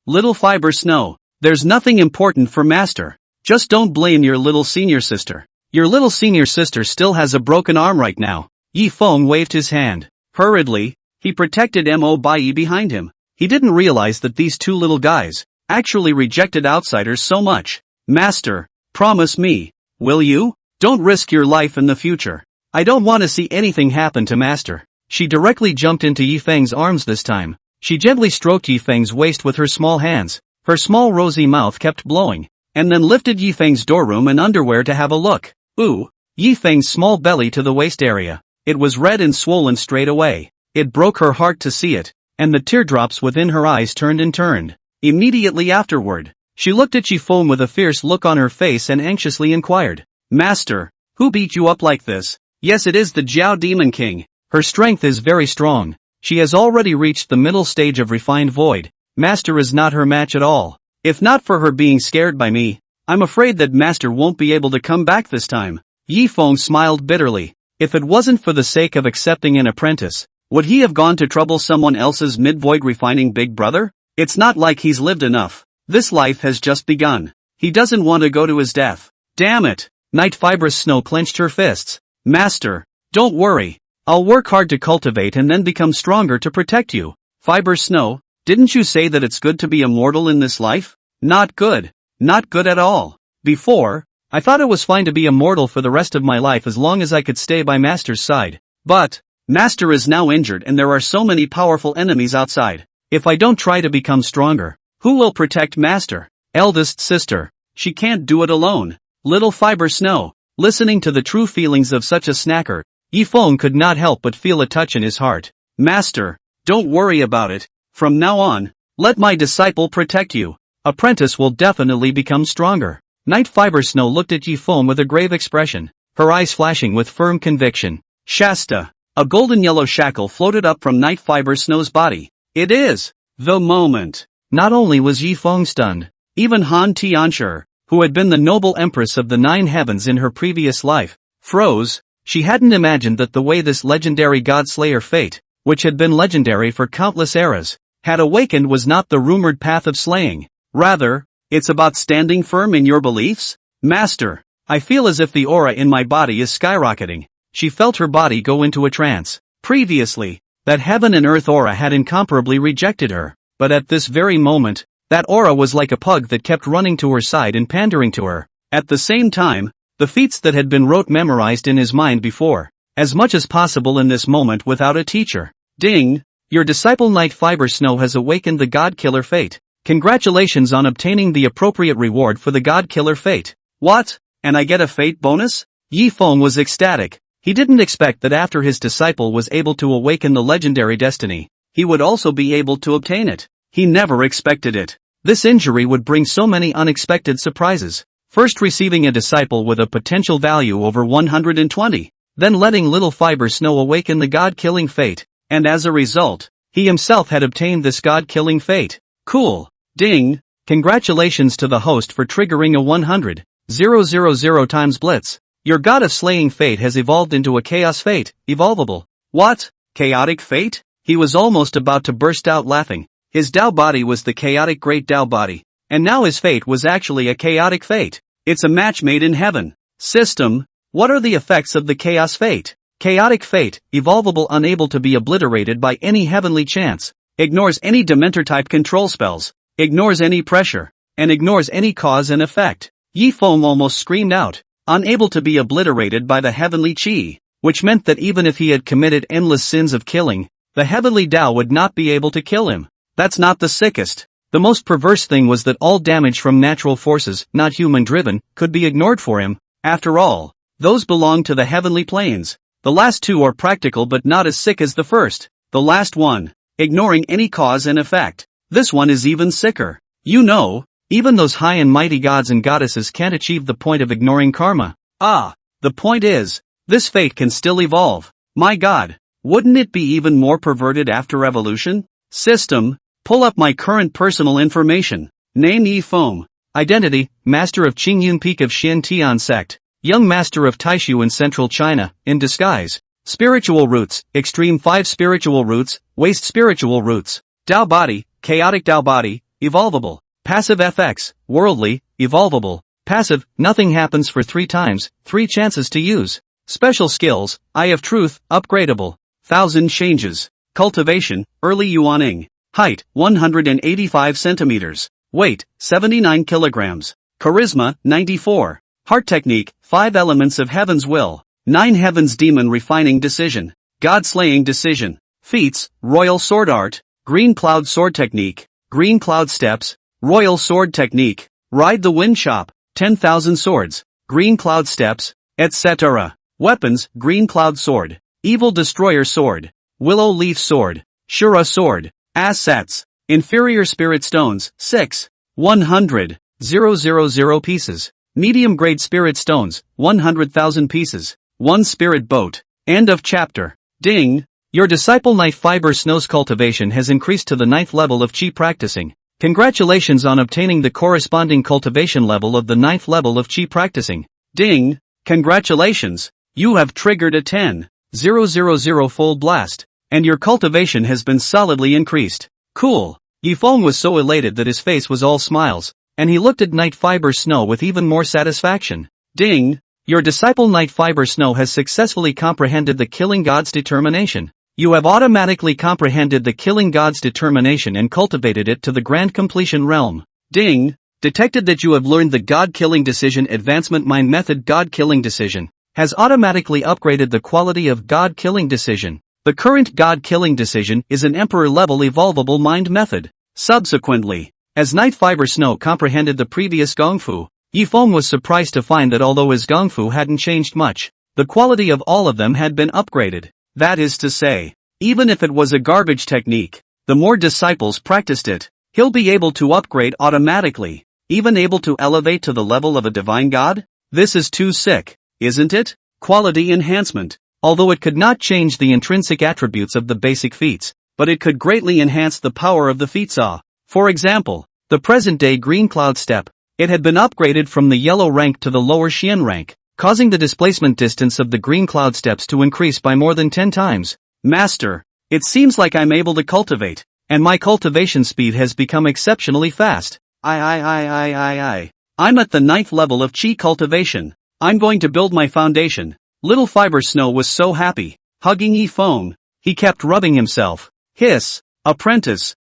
little Fiber Snow. There's nothing important for Master. Just don't blame your little senior sister. Your little senior sister still has a broken arm right now. Yifeng waved his hand. Hurriedly, he protected Mo Bai behind him. He didn't realize that these 2 little guys actually rejected outsiders so much. Master, promise me, will you? Don't risk your life in the future. I don't want to see anything happen to Master. She directly jumped into Yifeng's arms this time. She gently stroked Yifeng's waist with her small hands. Her small rosy mouth kept blowing, and then lifted Yifeng's dorm and underwear to have a look. Ooh! Yifeng's small belly to the waist area. It was red and swollen straight away. It broke her heart to see it, and the teardrops within her eyes turned. Immediately afterward, she looked at Yifeng with a fierce look on her face and anxiously inquired. Master, who beat you up like this? Yes, it is the Zhao Demon King. Her strength is very strong. She has already reached the middle stage of refined void. Master is not her match at all. If not for her being scared by me, I'm afraid that Master won't be able to come back this time. Yifeng smiled bitterly. If it wasn't for the sake of accepting an apprentice, would he have gone to trouble someone else's mid-void refining big brother? It's not like he's lived enough. This life has just begun. He doesn't want to go to his death. Damn it! Night Fibrous Snow clenched her fists. Master, don't worry. I'll work hard to cultivate and then become stronger to protect you. Fiber Snow, didn't you say that it's good to be immortal in this life? Not good. Not good at all. Before, I thought it was fine to be immortal for the rest of my life as long as I could stay by Master's side. But, Master is now injured and there are so many powerful enemies outside. If I don't try to become stronger, who will protect Master? Eldest sister. She can't do it alone. Little Fiber Snow. Listening to the true feelings of such a snacker, Yifeng could not help but feel a touch in his heart. Master, don't worry about it. From now on, let my disciple protect you. Apprentice will definitely become stronger. Night Fiber Snow looked at Yifeng with a grave expression, her eyes flashing with firm conviction. Shasta. A golden yellow shackle floated up from Night Fiber Snow's body. It is the moment. Not only was Yifeng stunned, even Han Tianshi, who had been the noble empress of the 9 heavens in her previous life, froze. She hadn't imagined that the way this legendary god-slayer fate, which had been legendary for countless eras, had awakened was not the rumored path of slaying. Rather, it's about standing firm in your beliefs? Master, I feel as if the aura in my body is skyrocketing. She felt her body go into a trance. Previously, that heaven and earth aura had incomparably rejected her, but at this very moment, that aura was like a pug that kept running to her side and pandering to her. At the same time, the feats that had been rote memorized in his mind before, as much as possible in this moment without a teacher. Ding! Your disciple Night Fiber Snow has awakened the God Killer fate. Congratulations on obtaining the appropriate reward for the God Killer fate. What? And I get a fate bonus? Yi Feng was ecstatic. He didn't expect that after his disciple was able to awaken the legendary destiny, he would also be able to obtain it. He never expected it. This injury would bring so many unexpected surprises. First receiving a disciple with a potential value over 120, then letting Little Fiber Snow awaken the God-killing fate, and as a result, he himself had obtained this God-killing fate. Cool. Ding! Congratulations to the host for triggering a 100,000 times blitz. Your god of slaying fate has evolved into a chaos fate, evolvable. What? Chaotic fate? He was almost about to burst out laughing. His Dao body was the chaotic great Dao body, and now his fate was actually a chaotic fate. It's a match made in heaven. System, what are the effects of the chaos fate? Chaotic fate, evolvable, unable to be obliterated by any heavenly chance, ignores any Dementor-type control spells, ignores any pressure, and ignores any cause and effect. Yi Feng almost screamed out. Unable to be obliterated by the heavenly chi, which meant that even if he had committed endless sins of killing, the heavenly Tao would not be able to kill him. That's not the sickest. The most perverse thing was that all damage from natural forces, not human-driven, could be ignored for him. After all, those belong to the heavenly planes. The last two are practical but not as sick as the first. The last one, ignoring any cause and effect. This one is even sicker. You know, even those high and mighty gods and goddesses can't achieve the point of ignoring karma. Ah, the point is, this fate can still evolve. My god, wouldn't it be even more perverted after evolution? System, pull up my current personal information. Name Yi Feng. Identity, Master of Qingyun Peak of Xin Tian Sect. Young Master of Taishu in Central China, in disguise. Spiritual roots, Extreme 5 spiritual roots, Waste spiritual roots. Dao body, Chaotic Dao body, evolvable. Passive FX, worldly, evolvable. Passive, nothing happens for 3 times, 3 chances to use. Special skills, Eye of Truth, upgradable. 1000 changes. Cultivation, early Yuaning. Height, 185 centimeters. Weight, 79 kilograms. Charisma, 94. Heart technique, 5 elements of heaven's will. 9 heavens demon refining decision. God slaying decision. Feats, Royal Sword Art. Green Cloud Sword Technique. Green Cloud Steps. Royal Sword Technique. Ride the Wind Chop. 10,000 Swords. Green Cloud Steps, etc. Weapons, Green Cloud Sword. Evil Destroyer Sword. Willow Leaf Sword. Shura Sword. Assets. Inferior Spirit Stones, 6. 100,000 pieces. Medium Grade Spirit Stones, 100,000 pieces. 1 Spirit Boat. End of chapter. Ding! Your disciple Night Fiber Snow's cultivation has increased to the 9th level of Qi practicing. Congratulations on obtaining the corresponding cultivation level of the 9th level of Qi practicing. Ding! Congratulations! You have triggered a 10,000 fold blast, and your cultivation has been solidly increased. Cool! Yi Feng was so elated that his face was all smiles, and he looked at Night Fiber Snow with even more satisfaction. Ding! Your disciple Night Fiber Snow has successfully comprehended the Killing God's determination. You have automatically comprehended the Killing God's determination and cultivated it to the grand completion realm. Ding! Detected that you have learned the God-Killing Decision Advancement Mind Method. God-Killing Decision has automatically upgraded the quality of God-Killing Decision. The current God-Killing Decision is an Emperor-level evolvable mind method. Subsequently, as Night Fiber Snow comprehended the previous Gongfu, Yi Feng was surprised to find that although his Gongfu hadn't changed much, the quality of all of them had been upgraded. That is to say, even if it was a garbage technique, the more disciples practiced it, he'll be able to upgrade automatically, even able to elevate to the level of a divine god? This is too sick, isn't it? Quality enhancement. Although it could not change the intrinsic attributes of the basic feats, but it could greatly enhance the power of the feats. For example, the present-day Green Cloud Step. It had been upgraded from the yellow rank to the lower Xian rank. causing the displacement distance of the green cloud steps to increase by more than 10 times. Master, it seems like I'm able to cultivate, and my cultivation speed has become exceptionally fast. I'm at the 9th level of chi cultivation. I'm going to build my foundation. Little Fiber Snow was so happy, hugging Yifeng. He kept rubbing himself. Hiss, apprentice,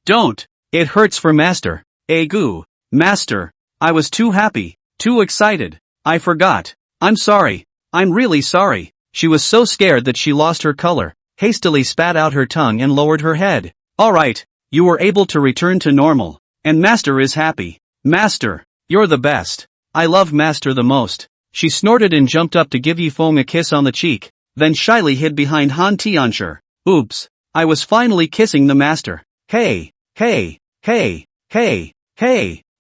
don't. It hurts for Master. Egu, Master. I was too happy, too excited. I forgot. I'm sorry. I'm really sorry. She was so scared that she lost her color, hastily spat out her tongue and lowered her head. Alright, you were able to return to normal. And Master is happy. Master, you're the best. I love Master the most. She snorted and jumped up to give Yifeng a kiss on the cheek, then shyly hid behind Han Tianchi. Oops, I was finally kissing the Master. Hey.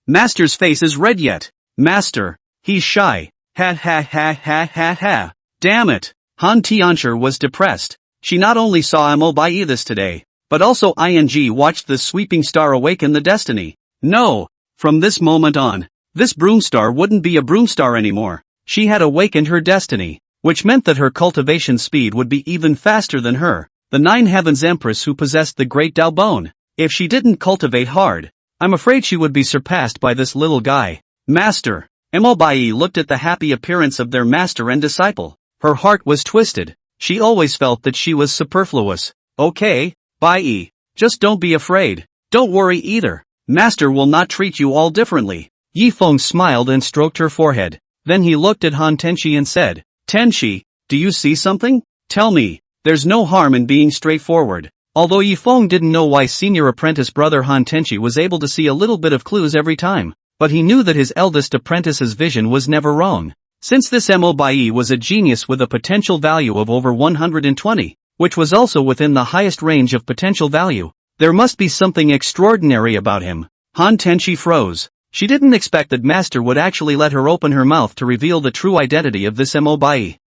Master's face is red yet. Master, he's shy. Ha. Damn it. Han Tianchi was depressed. She not only saw Mobai this today, but also watched the sweeping star awaken the destiny. No, from this moment on, this broomstar wouldn't be a broomstar anymore. She had awakened her destiny, which meant that her cultivation speed would be even faster than her, the 9 Heavens Empress who possessed the Great Dao Bone. If she didn't cultivate hard, I'm afraid she would be surpassed by this little guy. Master. Mobai looked at the happy appearance of their master and disciple. Her heart was twisted. She always felt that she was superfluous. Okay, Bai. Just don't be afraid. Don't worry either. Master will not treat you all differently. Yifeng smiled and stroked her forehead. Then he looked at Han Tenchi and said, Tenchi, do you see something? Tell me. There's no harm in being straightforward. Although Yifeng didn't know why senior apprentice brother Han Tenchi was able to see a little bit of clues every time, but he knew that his eldest apprentice's vision was never wrong. Since this Mobai was a genius with a potential value of over 120, which was also within the highest range of potential value, there must be something extraordinary about him. Han Tenchi froze. She didn't expect that Master would actually let her open her mouth to reveal the true identity of this Mobai.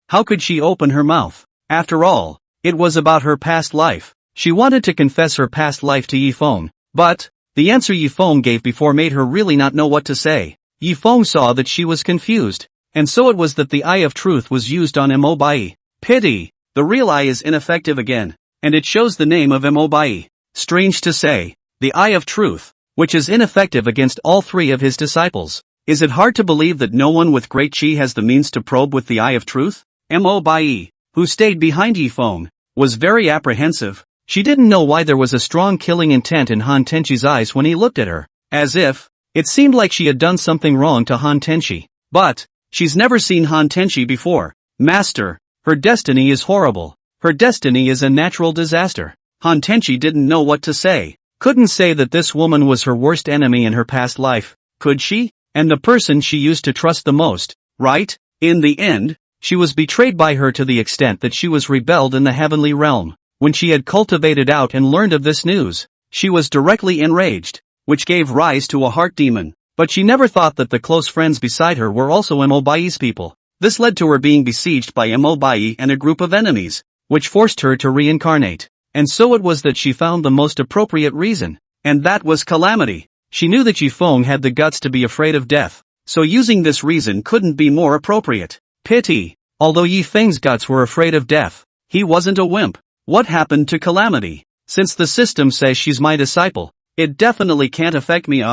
How could she open her mouth? After all, it was about her past life. She wanted to confess her past life to Yifeng, but the answer Yifeng gave before made her really not know what to say. Yifeng saw that she was confused, and so it was that the Eye of Truth was used on Mobai. Pity, the real eye is ineffective again, and it shows the name of Mobai. Strange to say, the Eye of Truth, which is ineffective against all 3 of his disciples. Is it hard to believe that no one with great chi has the means to probe with the Eye of Truth? Mobai, who stayed behind Yifeng, was very apprehensive. She didn't know why there was a strong killing intent in Han Tenchi's eyes when he looked at her, as if it seemed like she had done something wrong to Han Tenchi. But she's never seen Han Tenchi before. Master, her destiny is horrible. Her destiny is a natural disaster. Han Tenchi didn't know what to say. Couldn't say that this woman was her worst enemy in her past life, could she? And the person she used to trust the most, right? In the end, she was betrayed by her to the extent that she was rebelled in the heavenly realm. When she had cultivated out and learned of this news, she was directly enraged, which gave rise to a heart demon. But she never thought that the close friends beside her were also Mobai's people. This led to her being besieged by Mobai and a group of enemies, which forced her to reincarnate. And so it was that she found the most appropriate reason, and that was calamity. She knew that Yifeng had the guts to be afraid of death, so using this reason couldn't be more appropriate. Pity. Although Yifeng's guts were afraid of death, he wasn't a wimp. What happened to calamity? Since the system says she's my disciple, it definitely can't affect me.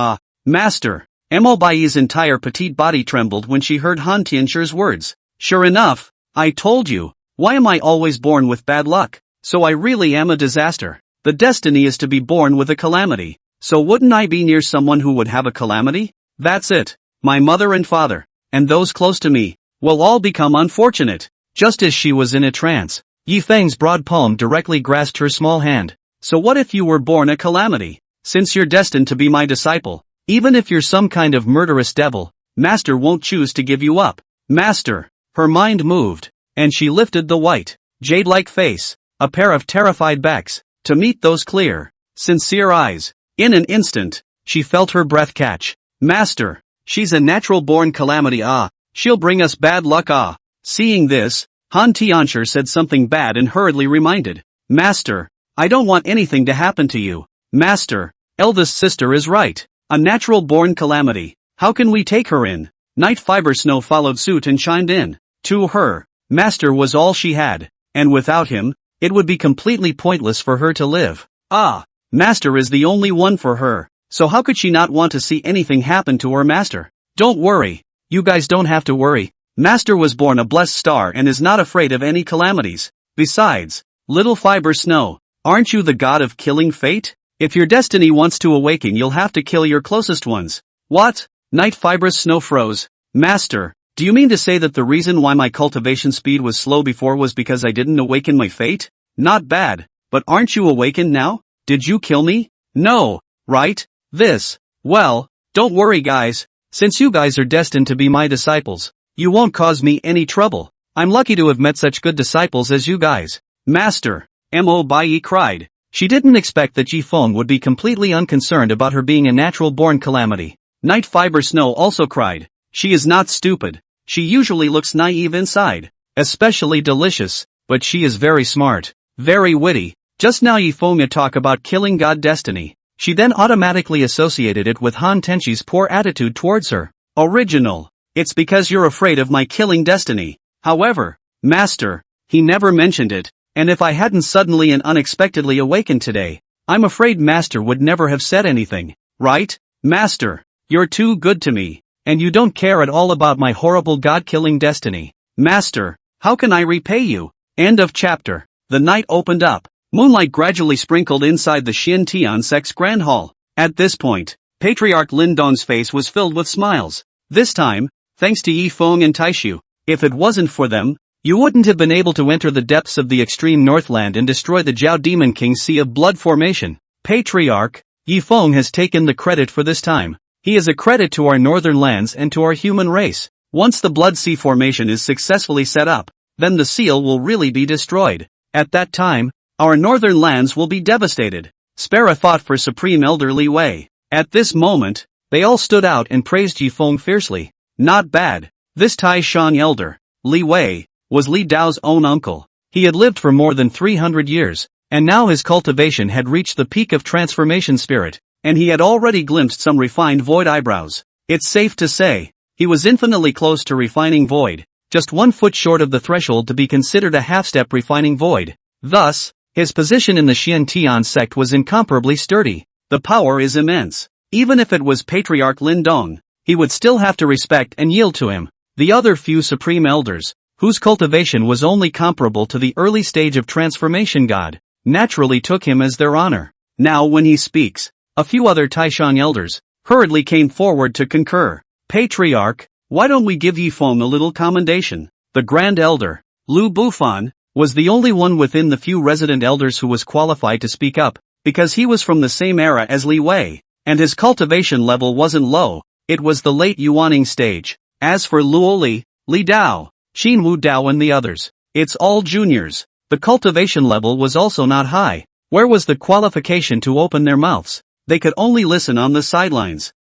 Master. Mobai's entire petite body trembled when she heard Han Tianchi's words. Sure enough, I told you. Why am I always born with bad luck? So I really am a disaster. The destiny is to be born with a calamity. So wouldn't I be near someone who would have a calamity? That's it. My mother and father, and those close to me, will all become unfortunate. Just as she was in a trance, Yifeng's broad palm directly grasped her small hand. So what if you were born a calamity? Since you're destined to be my disciple, even if you're some kind of murderous devil, Master won't choose to give you up. Master. Her mind moved, and she lifted the white, jade-like face, a pair of terrified backs, to meet those clear, sincere eyes. In an instant, she felt her breath catch. Master. She's a natural-born calamity. She'll bring us bad luck. Seeing this, Han Tianchi said something bad and hurriedly reminded. Master. I don't want anything to happen to you. Master. Eldest sister is right. A natural-born calamity. How can we take her in? Night Fiber Snow followed suit and chimed in. To her, Master was all she had, and without him, it would be completely pointless for her to live. Ah, Master is the only one for her, so how could she not want to see anything happen to her Master? Don't worry. You guys don't have to worry. Master was born a blessed star and is not afraid of any calamities. Besides, little Fiber Snow, aren't you the god of killing fate? If your destiny wants to awaken, you'll have to kill your closest ones. What? Night Fiber Snow froze. Master, do you mean to say that the reason why my cultivation speed was slow before was because I didn't awaken my fate? Not bad, but aren't you awakened now? Did you kill me? No, right? Well, don't worry guys. Since you guys are destined to be my disciples, you won't cause me any trouble. I'm lucky to have met such good disciples as you guys. Master, Mo Bai cried. She didn't expect that Ji Feng would be completely unconcerned about her being a natural-born calamity. Night Fiber Snow also cried. She is not stupid. She usually looks naive inside, especially delicious, but she is very smart, very witty. Just now Yi Feng talk about killing God destiny. She then automatically associated it with Han Tenchi's poor attitude towards her. Original. It's because you're afraid of my killing destiny. However, Master, he never mentioned it, and if I hadn't suddenly and unexpectedly awakened today, I'm afraid Master would never have said anything. Right? Master, you're too good to me, and you don't care at all about my horrible God-killing destiny. Master, how can I repay you? End of chapter. The night opened up. Moonlight gradually sprinkled inside the Xian Tian sect's grand hall. At this point, Patriarch Lin Dong's face was filled with smiles. This time, thanks to Yi Feng and Taishu, if it wasn't for them, you wouldn't have been able to enter the depths of the extreme Northland and destroy the Jiao Demon King's Sea of Blood formation. Patriarch, Yi Feng has taken the credit for this time. He is a credit to our northern lands and to our human race. Once the Blood Sea formation is successfully set up, then the seal will really be destroyed. At that time, our northern lands will be devastated. Spera fought for Supreme Elder Li Wei. At this moment, they all stood out and praised Yi Feng fiercely. Not bad. This Tai Shan Elder, Li Wei, was Li Dao's own uncle. He had lived for more than 300 years, and now his cultivation had reached the peak of transformation spirit, and he had already glimpsed some refined void eyebrows. It's safe to say, he was infinitely close to refining void, just 1 foot short of the threshold to be considered a half-step refining void. Thus, his position in the Xian Tian sect was incomparably sturdy. The power is immense. Even if it was Patriarch Lin Dong, he would still have to respect and yield to him. The other few supreme elders, whose cultivation was only comparable to the early stage of transformation god, naturally took him as their honor. Now when he speaks, a few other Taishan elders hurriedly came forward to concur. Patriarch, why don't we give Yi Feng a little commendation? The Grand Elder, Lu Bufan, was the only one within the few resident elders who was qualified to speak up, because he was from the same era as Li Wei, and his cultivation level wasn't low, it was the late Yuaning stage. As for Luoli, Li Dao, Qin Wu Dao and the others, it's all juniors. The cultivation level was also not high. Where was the qualification to open their mouths? They could only listen on the sidelines.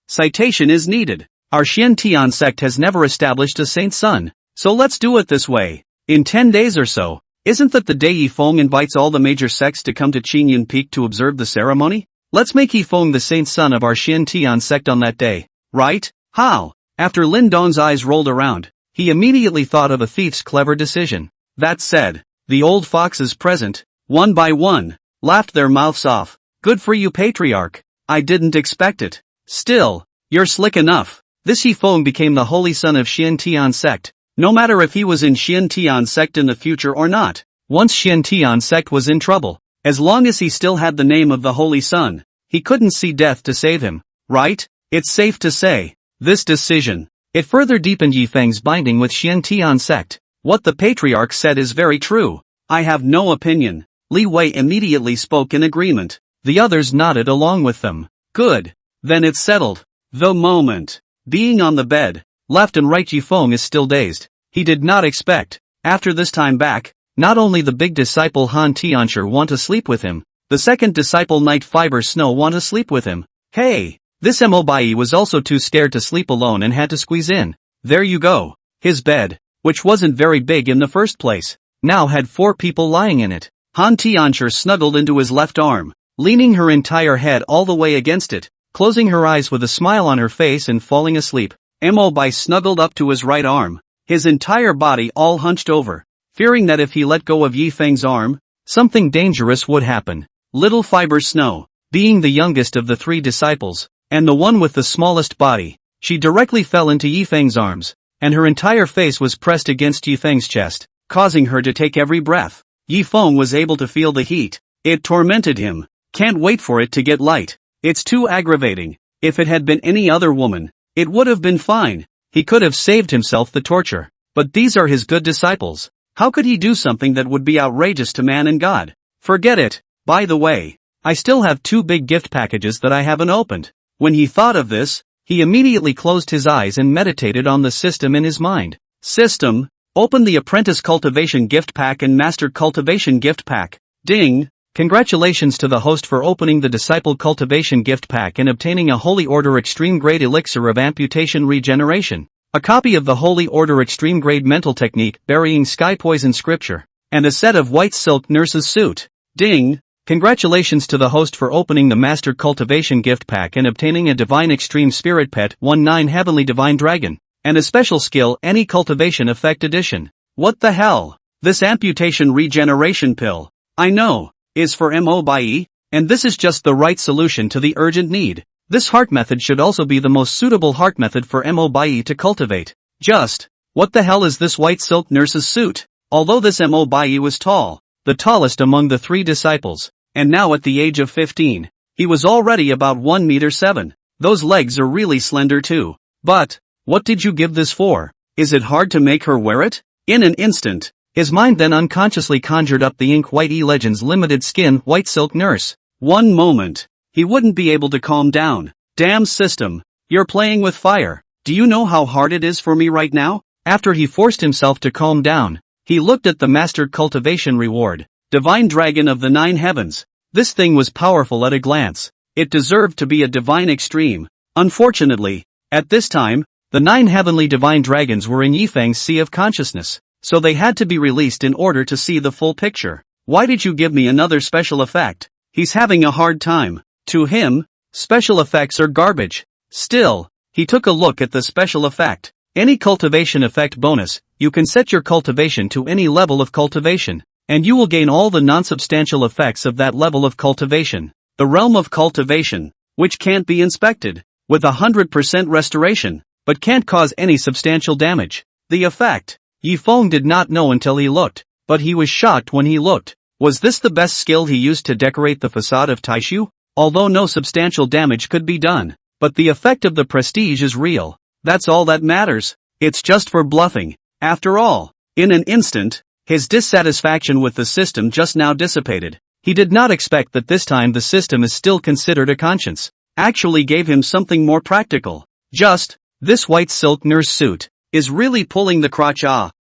Citation is needed. Our Xian Tian sect has never established a saint son, so let's do it this way. In 10 days or so, isn't that the day Yi Feng invites all the major sects to come to Qingyun Peak to observe the ceremony? Let's make Yi Feng the saint son of our Xian Tian sect on that day, right? How? After Lin Dong's eyes rolled around, he immediately thought of a thief's clever decision. That said, the old foxes present, one by one, laughed their mouths off. Good for you, Patriarch. I didn't expect it. Still, you're slick enough. This Yi Feng became the holy son of Xian Tian sect, no matter if he was in Xian Tian sect in the future or not. Once Xian Tian sect was in trouble, as long as he still had the name of the holy son, he couldn't see death to save him, right? It's safe to say, this decision, it further deepened Yi Feng's binding with Xian Tian sect. What the Patriarch said is very true. I have no opinion. Li Wei immediately spoke in agreement. The others nodded along with them. Good. Then it's settled. The moment. Being on the bed, left and right, Yi Feng is still dazed. He did not expect, after this time back, not only the big disciple Han Tianshi want to sleep with him, the second disciple Night Fiber Snow want to sleep with him. Hey! This Mobai was also too scared to sleep alone and had to squeeze in. There you go. His bed, which wasn't very big in the first place, now had 4 people lying in it. Han Tianshi snuggled into his left arm, leaning her entire head all the way against it, closing her eyes with a smile on her face and falling asleep. Bai snuggled up to his right arm, his entire body all hunched over, fearing that if he let go of Yi Feng's arm, something dangerous would happen. Little Fiber Snow, being the youngest of the three disciples, and the one with the smallest body, she directly fell into Yi Feng's arms, and her entire face was pressed against Yi Feng's chest, causing her to take every breath. Yi Feng was able to feel the heat. It tormented him. Can't wait for it to get light. It's too aggravating. If it had been any other woman, it would have been fine. He could have saved himself the torture. But these are his good disciples. How could he do something that would be outrageous to man and God? Forget it. By the way, I still have 2 big gift packages that I haven't opened. When he thought of this, he immediately closed his eyes and meditated on the system in his mind. System, open the Apprentice Cultivation Gift Pack and Master Cultivation Gift Pack. Ding! Congratulations to the host for opening the Disciple Cultivation Gift Pack and obtaining a Holy Order Extreme Grade Elixir of Amputation Regeneration, a copy of the Holy Order Extreme Grade Mental Technique Burying Sky Poison Scripture, and a set of white silk nurse's suit. Ding! Congratulations to the host for opening the Master Cultivation Gift Pack and obtaining a Divine Extreme Spirit Pet 1/9 Heavenly Divine Dragon, and a special skill Any Cultivation Effect Edition. What the hell? This amputation regeneration pill, I know, is for Bai, and this is just the right solution to the urgent need. This heart method should also be the most suitable heart method for Bai to cultivate. Just, what the hell is this white silk nurse's suit? Although this Bai was tall, the tallest among the 3 disciples, and now at the age of 15, he was already about 1 meter 7. Those legs are really slender too. But, what did you give this for? Is it hard to make her wear it? In an instant, his mind then unconsciously conjured up the Ink White E Legends limited skin white silk nurse. One moment, he wouldn't be able to calm down. Damn system, you're playing with fire. Do you know how hard it is for me right now? After he forced himself to calm down, he looked at the Mastered Cultivation Reward, Divine Dragon of the 9 Heavens. This thing was powerful at a glance. It deserved to be a Divine Extreme. Unfortunately, at this time, the 9 Heavenly Divine Dragons were in Yifeng's Sea of Consciousness, so they had to be released in order to see the full picture. Why did you give me another special effect? He's having a hard time. To him, special effects are garbage. Still, he took a look at the special effect. Any cultivation effect bonus, you can set your cultivation to any level of cultivation, and you will gain all the non-substantial effects of that level of cultivation. The realm of cultivation, which can't be inspected, with 100% restoration, but can't cause any substantial damage. The effect. Yi Feng did not know until he looked, but he was shocked when he looked. Was this the best skill he used to decorate the facade of Taishu? Although no substantial damage could be done, but the effect of the prestige is real. That's all that matters. It's just for bluffing. After all, in an instant, his dissatisfaction with the system just now dissipated. He did not expect that this time the system is still considered a conscience. Actually gave him something more practical. Just, this white silk nurse suit is really pulling the crotch.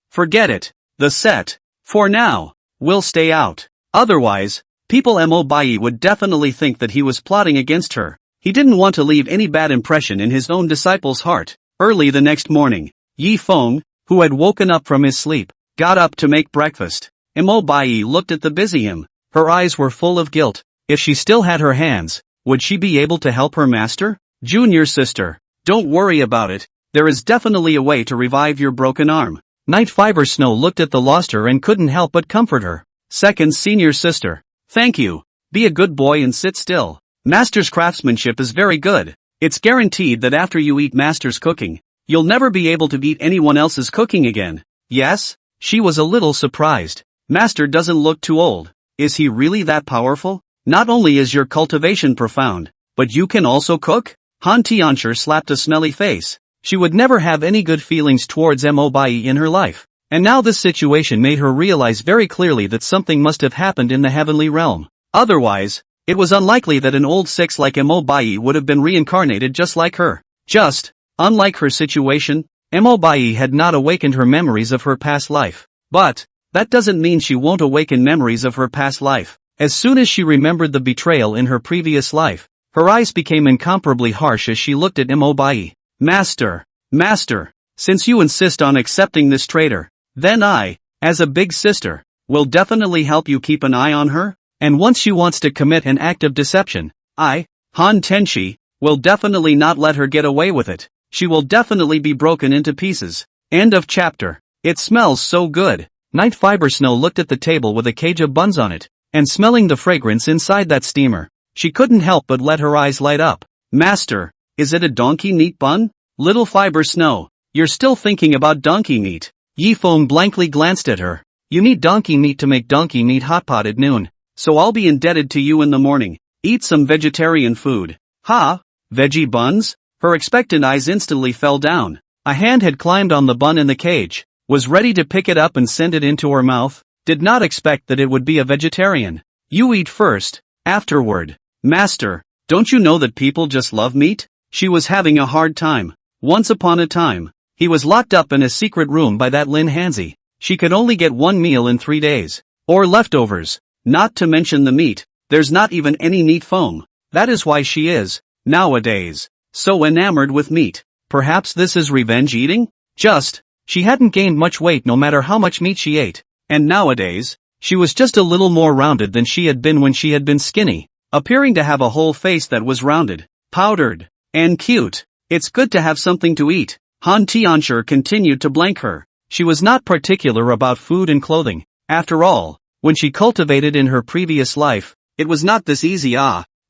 Forget it. The set, for now, will stay out. Otherwise, people Bai would definitely think that he was plotting against her. He didn't want to leave any bad impression in his own disciple's heart. Early the next morning, Yi Feng, who had woken up from his sleep, got up to make breakfast. Bai looked at the busy him. Her eyes were full of guilt. If she still had her hands, would she be able to help her master? Junior sister, don't worry about it. There is definitely a way to revive your broken arm. Night Fiber Snow looked at the loster and couldn't help but comfort her. Second senior sister, thank you. Be a good boy and sit still. Master's craftsmanship is very good. It's guaranteed that after you eat Master's cooking, you'll never be able to eat anyone else's cooking again. Yes? She was a little surprised. Master doesn't look too old. Is he really that powerful? Not only is your cultivation profound, but you can also cook? Han Tiancher slapped a smelly face. She would never have any good feelings towards Bai in her life. And now this situation made her realize very clearly that something must have happened in the heavenly realm. Otherwise, it was unlikely that an old six like Bai would have been reincarnated just like her. Just, unlike her situation, Bai had not awakened her memories of her past life. But, that doesn't mean she won't awaken memories of her past life. As soon as she remembered the betrayal in her previous life, her eyes became incomparably harsh as she looked at Bai. Master, since you insist on accepting this traitor, then I, as a big sister, will definitely help you keep an eye on her, and once she wants to commit an act of deception, I, Han Tenshi, will definitely not let her get away with it. she will definitely be broken into pieces. End of chapter. It smells so good. Night Fiber Snow looked at the table with a cage of buns on it, and smelling the fragrance inside that steamer, she couldn't help but let her eyes light up. Master, is it a donkey meat bun? Little Fiber Snow, you're still thinking about donkey meat. Yifeng blankly glanced at her. You need donkey meat to make donkey meat hot pot at noon, so I'll be indebted to you in the morning. Eat some vegetarian food. Ha? Veggie buns? Her expectant eyes instantly fell down. A hand had climbed on the bun in the cage, was ready to pick it up and send it into her mouth, did not expect that it would be a vegetarian. You eat first, afterward. Master, don't you know that people just love meat? She was having a hard time. Once upon a time, he was locked up in a secret room by that Lin Hanzi. She could only get one meal in 3 days. Or leftovers. Not to mention the meat, there's not even any meat foam. That is why she is, nowadays, so enamored with meat. Perhaps this is revenge eating? She hadn't gained much weight no matter how much meat she ate. And nowadays, she was just a little more rounded than she had been when she had been skinny, appearing to have a whole face that was rounded, powdered, and cute. It's good to have something to eat. Han Tianxia continued to blank her. She was not particular about food and clothing. After all, when she cultivated in her previous life, it was not this easy.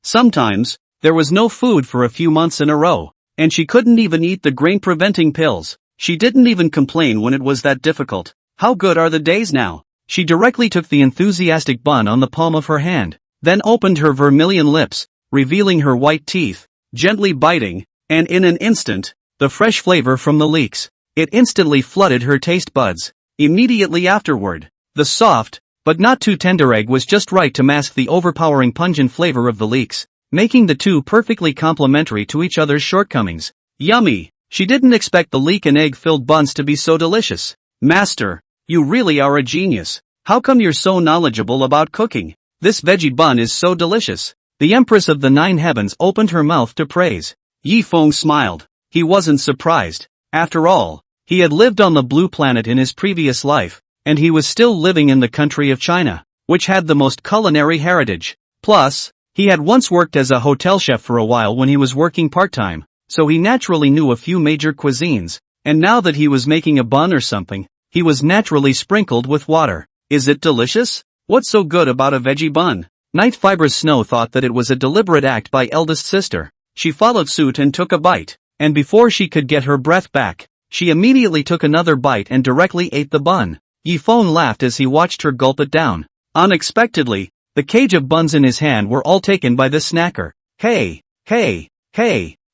Sometimes, there was no food for a few months in a row, and she couldn't even eat the grain-preventing pills. She didn't even complain when it was that difficult. How good are the days now? She directly took the enthusiastic bun on the palm of her hand, then opened her vermilion lips, revealing her white teeth, gently biting, and in an instant, the fresh flavor from the leeks. It instantly flooded her taste buds. Immediately afterward, the soft, but not too tender egg was just right to mask the overpowering pungent flavor of the leeks, making the two perfectly complementary to each other's shortcomings. Yummy! She didn't expect the leek and egg-filled buns to be so delicious. Master, you really are a genius. How come you're so knowledgeable about cooking? This veggie bun is so delicious. The Empress of the Nine Heavens opened her mouth to praise. Yifeng smiled. He wasn't surprised. After all, he had lived on the blue planet in his previous life, and he was still living in the country of China, which had the most culinary heritage. Plus, he had once worked as a hotel chef for a while when he was working part-time, so he naturally knew a few major cuisines, and now that he was making a bun or something, he was naturally sprinkled with water. Is it delicious? What's so good about a veggie bun? Night Fiber Snow thought that it was a deliberate act by eldest sister. She followed suit and took a bite, and before she could get her breath back, she immediately took another bite and directly ate the bun. Yifeng laughed as he watched her gulp it down. Unexpectedly, the cage of buns in his hand were all taken by the snacker. Hey,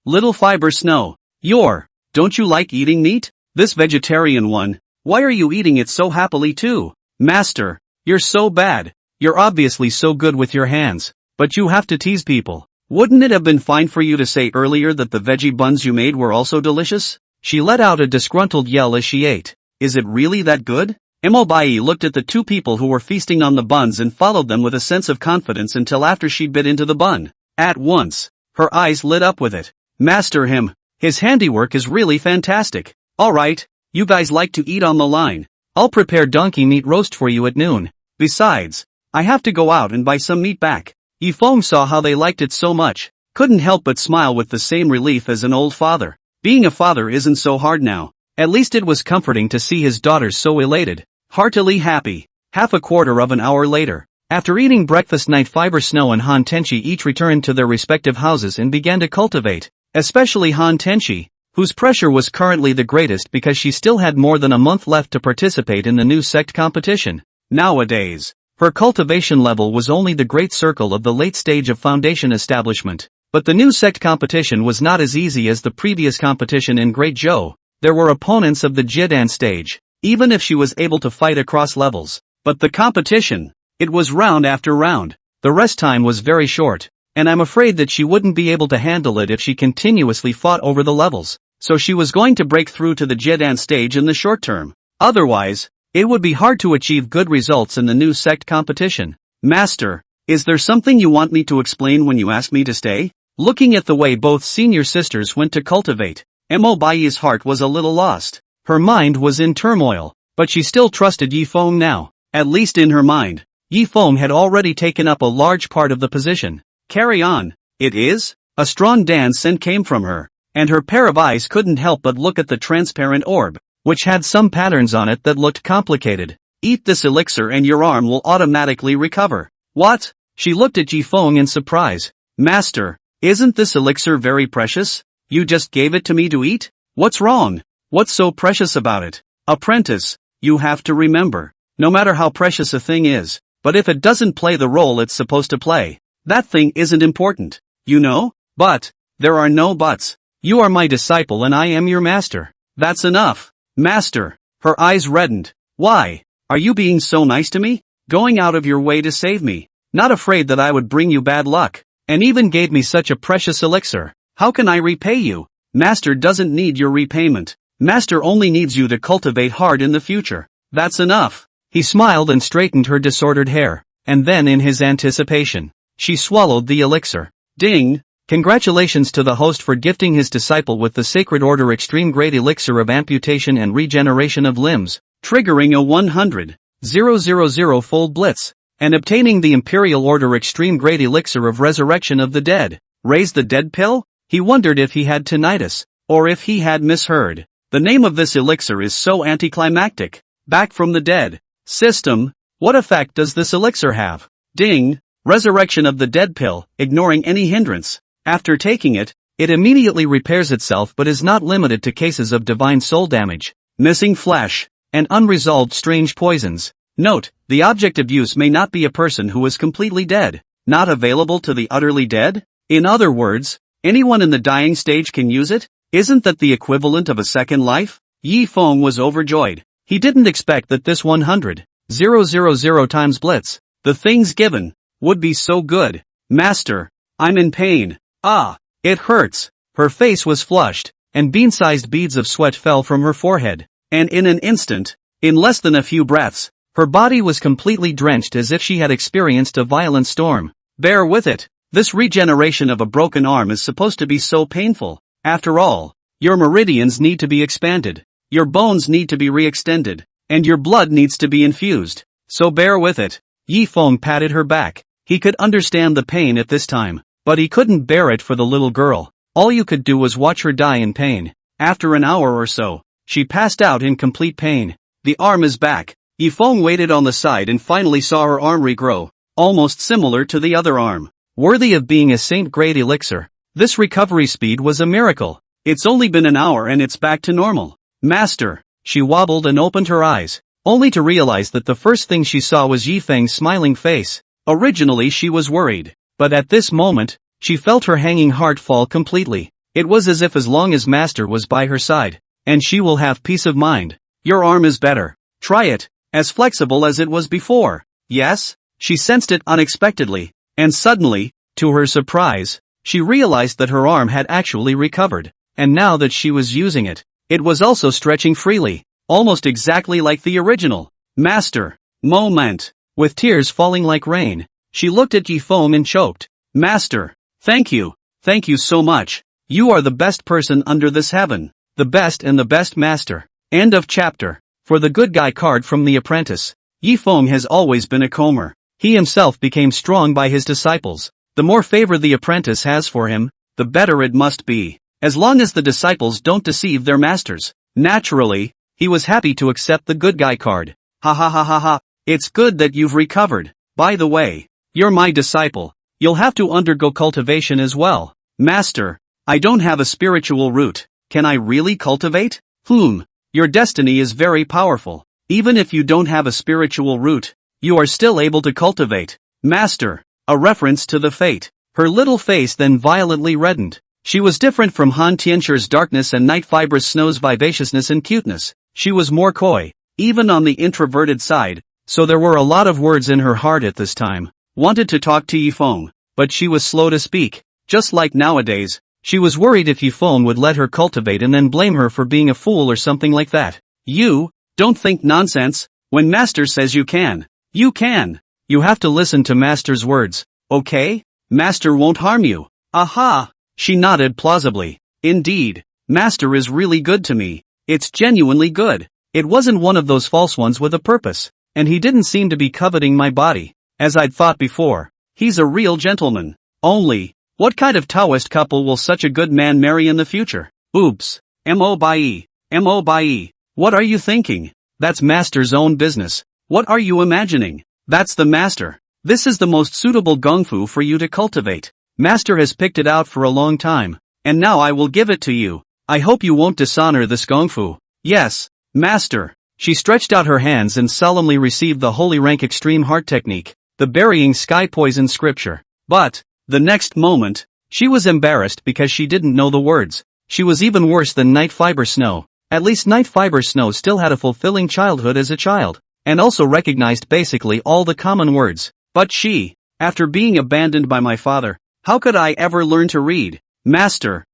little Fiber Snow, don't you like eating meat? This vegetarian one, why are you eating it so happily too? Master, you're so bad. You're obviously so good with your hands, but you have to tease people. Wouldn't it have been fine for you to say earlier that the veggie buns you made were also delicious? She let out a disgruntled yell as she ate. Is it really that good? Bai looked at the two people who were feasting on the buns and followed them with a sense of confidence until after she bit into the bun. At once, her eyes lit up with it. Master his handiwork is really fantastic. Alright, you guys like to eat on the line. I'll prepare donkey meat roast for you at noon. Besides, I have to go out and buy some meat back. Yifeng saw how they liked it so much, couldn't help but smile with the same relief as an old father. Being a father isn't so hard now. At least it was comforting to see his daughters so elated, heartily happy. Half a quarter of an hour later, after eating breakfast, Night Fiber Snow and Han Tenchi each returned to their respective houses and began to cultivate, especially Han Tenchi, whose pressure was currently the greatest because she still had more than a month left to participate in the new sect competition. Nowadays, her cultivation level was only the great circle of the late stage of foundation establishment, but the new sect competition was not as easy as the previous competition in Great Zhou. There were opponents of the Jidan stage, even if she was able to fight across levels. But the competition, it was round after round. The rest time was very short, and I'm afraid that she wouldn't be able to handle it if she continuously fought over the levels, so she was going to break through to the Jidan stage in the short term. Otherwise, it would be hard to achieve good results in the new sect competition. Master, is there something you want me to explain when you ask me to stay? Looking at the way both senior sisters went to cultivate, Bai's heart was a little lost. Her mind was in turmoil, but she still trusted Yifeng now, at least in her mind. Yifeng had already taken up a large part of the position. Carry on. It is? A strong dance scent came from her. and her pair of eyes couldn't help but look at the transparent orb, which had some patterns on it that looked complicated. Eat this elixir and your arm will automatically recover. What? She looked at Yifeng in surprise. Master, isn't this elixir very precious? You just gave it to me to eat? What's wrong? What's so precious about it? Apprentice, you have to remember, no matter how precious a thing is, but if it doesn't play the role it's supposed to play, that thing isn't important, you know? But, there are no buts. You are my disciple and I am your master. That's enough. Master. Her eyes reddened. Why? Are you being so nice to me? Going out of your way to save me? Not afraid that I would bring you bad luck? And even gave me such a precious elixir. How can I repay you? Master doesn't need your repayment. Master only needs you to cultivate hard in the future. That's enough. He smiled and straightened her disordered hair, and then in his anticipation, she swallowed the elixir. Ding! Congratulations to the host for gifting his disciple with the Sacred Order Extreme Grade Elixir of Amputation and Regeneration of Limbs, triggering a 100,000-fold blitz, and obtaining the Imperial Order Extreme Grade Elixir of Resurrection of the Dead. Raise the dead pill? He wondered if he had tinnitus, or if he had misheard. The name of this elixir is so anticlimactic. Back from the dead. System, what effect does this elixir have? Ding! Resurrection of the Dead pill, ignoring any hindrance. After taking it, it immediately repairs itself but is not limited to cases of divine soul damage, missing flesh, and unresolved strange poisons. Note, the object of use may not be a person who is completely dead, not available to the utterly dead? In other words, anyone in the dying stage can use it? Isn't that the equivalent of a second life? Yifeng was overjoyed. He didn't expect that this 100,000 times blitz, the things given, would be so good. Master, I'm in pain. Ah, it hurts. Her face was flushed, and bean-sized beads of sweat fell from her forehead, and in an instant, in less than a few breaths, her body was completely drenched as if she had experienced a violent storm. Bear with it. This regeneration of a broken arm is supposed to be so painful. After all, your meridians need to be expanded, your bones need to be re-extended, and your blood needs to be infused. So bear with it. Yifeng patted her back. He could understand the pain at this time, but he couldn't bear it for the little girl. All you could do was watch her die in pain. After an hour or so, she passed out in complete pain. The arm is back. Yifeng waited on the side and finally saw her arm regrow, almost similar to the other arm. Worthy of being a saint-grade elixir. This recovery speed was a miracle. It's only been an hour and it's back to normal. Master, she wobbled and opened her eyes, only to realize that the first thing she saw was Yifeng's smiling face. Originally she was worried, but at this moment, she felt her hanging heart fall completely. It was as if as long as Master was by her side, and she will have peace of mind. Your arm is better. Try it, as flexible as it was before. Yes? She sensed it unexpectedly, and suddenly, to her surprise, she realized that her arm had actually recovered, and now that she was using it, it was also stretching freely, almost exactly like the original. Master, moment. With tears falling like rain, she looked at Yifeng and choked. Master, thank you so much. You are the best person under this heaven, the best and the best master. End of chapter. For the good guy card from The Apprentice. Yifeng has always been a comber. He himself became strong by his disciples. The more favor the apprentice has for him, the better it must be, as long as the disciples don't deceive their masters. Naturally, he was happy to accept the good guy card. Ha ha ha ha ha, it's good that you've recovered. By the way, you're my disciple. You'll have to undergo cultivation as well. Master, I don't have a spiritual root. Can I really cultivate? Your destiny is very powerful. Even if you don't have a spiritual root, you are still able to cultivate. Master, a reference to the fate. Her little face then violently reddened. She was different from Han Tianxi's darkness and Night Fibrous Snow's vivaciousness and cuteness. She was more coy, even on the introverted side, so there were a lot of words in her heart at this time. Wanted to talk to Yifeng, but she was slow to speak. Just like nowadays, she was worried if Yifeng would let her cultivate and then blame her for being a fool or something like that. You, don't think nonsense. When Master says you can, you can. You have to listen to Master's words, okay? Master won't harm you. Aha! She nodded plausibly. Indeed, Master is really good to me. It's genuinely good. It wasn't one of those false ones with a purpose, and he didn't seem to be coveting my body, as I'd thought before. He's a real gentleman. Only What kind of Taoist couple will such a good man marry in the future? Oops. Mo. What are you thinking? That's master's own business. What are you imagining? That's the master. This is the most suitable gongfu for you to cultivate. Master has picked it out for a long time. And now I will give it to you. I hope you won't dishonor this gongfu. Yes, master. She stretched out her hands and solemnly received the holy rank extreme heart technique, the burying sky poison scripture. But, the next moment, she was embarrassed because she didn't know the words. She was even worse than Night Fiber Snow. At least Night Fiber Snow still had a fulfilling childhood as a child, and also recognized basically all the common words. But she, after being abandoned by my father, how could I ever learn to read? Master,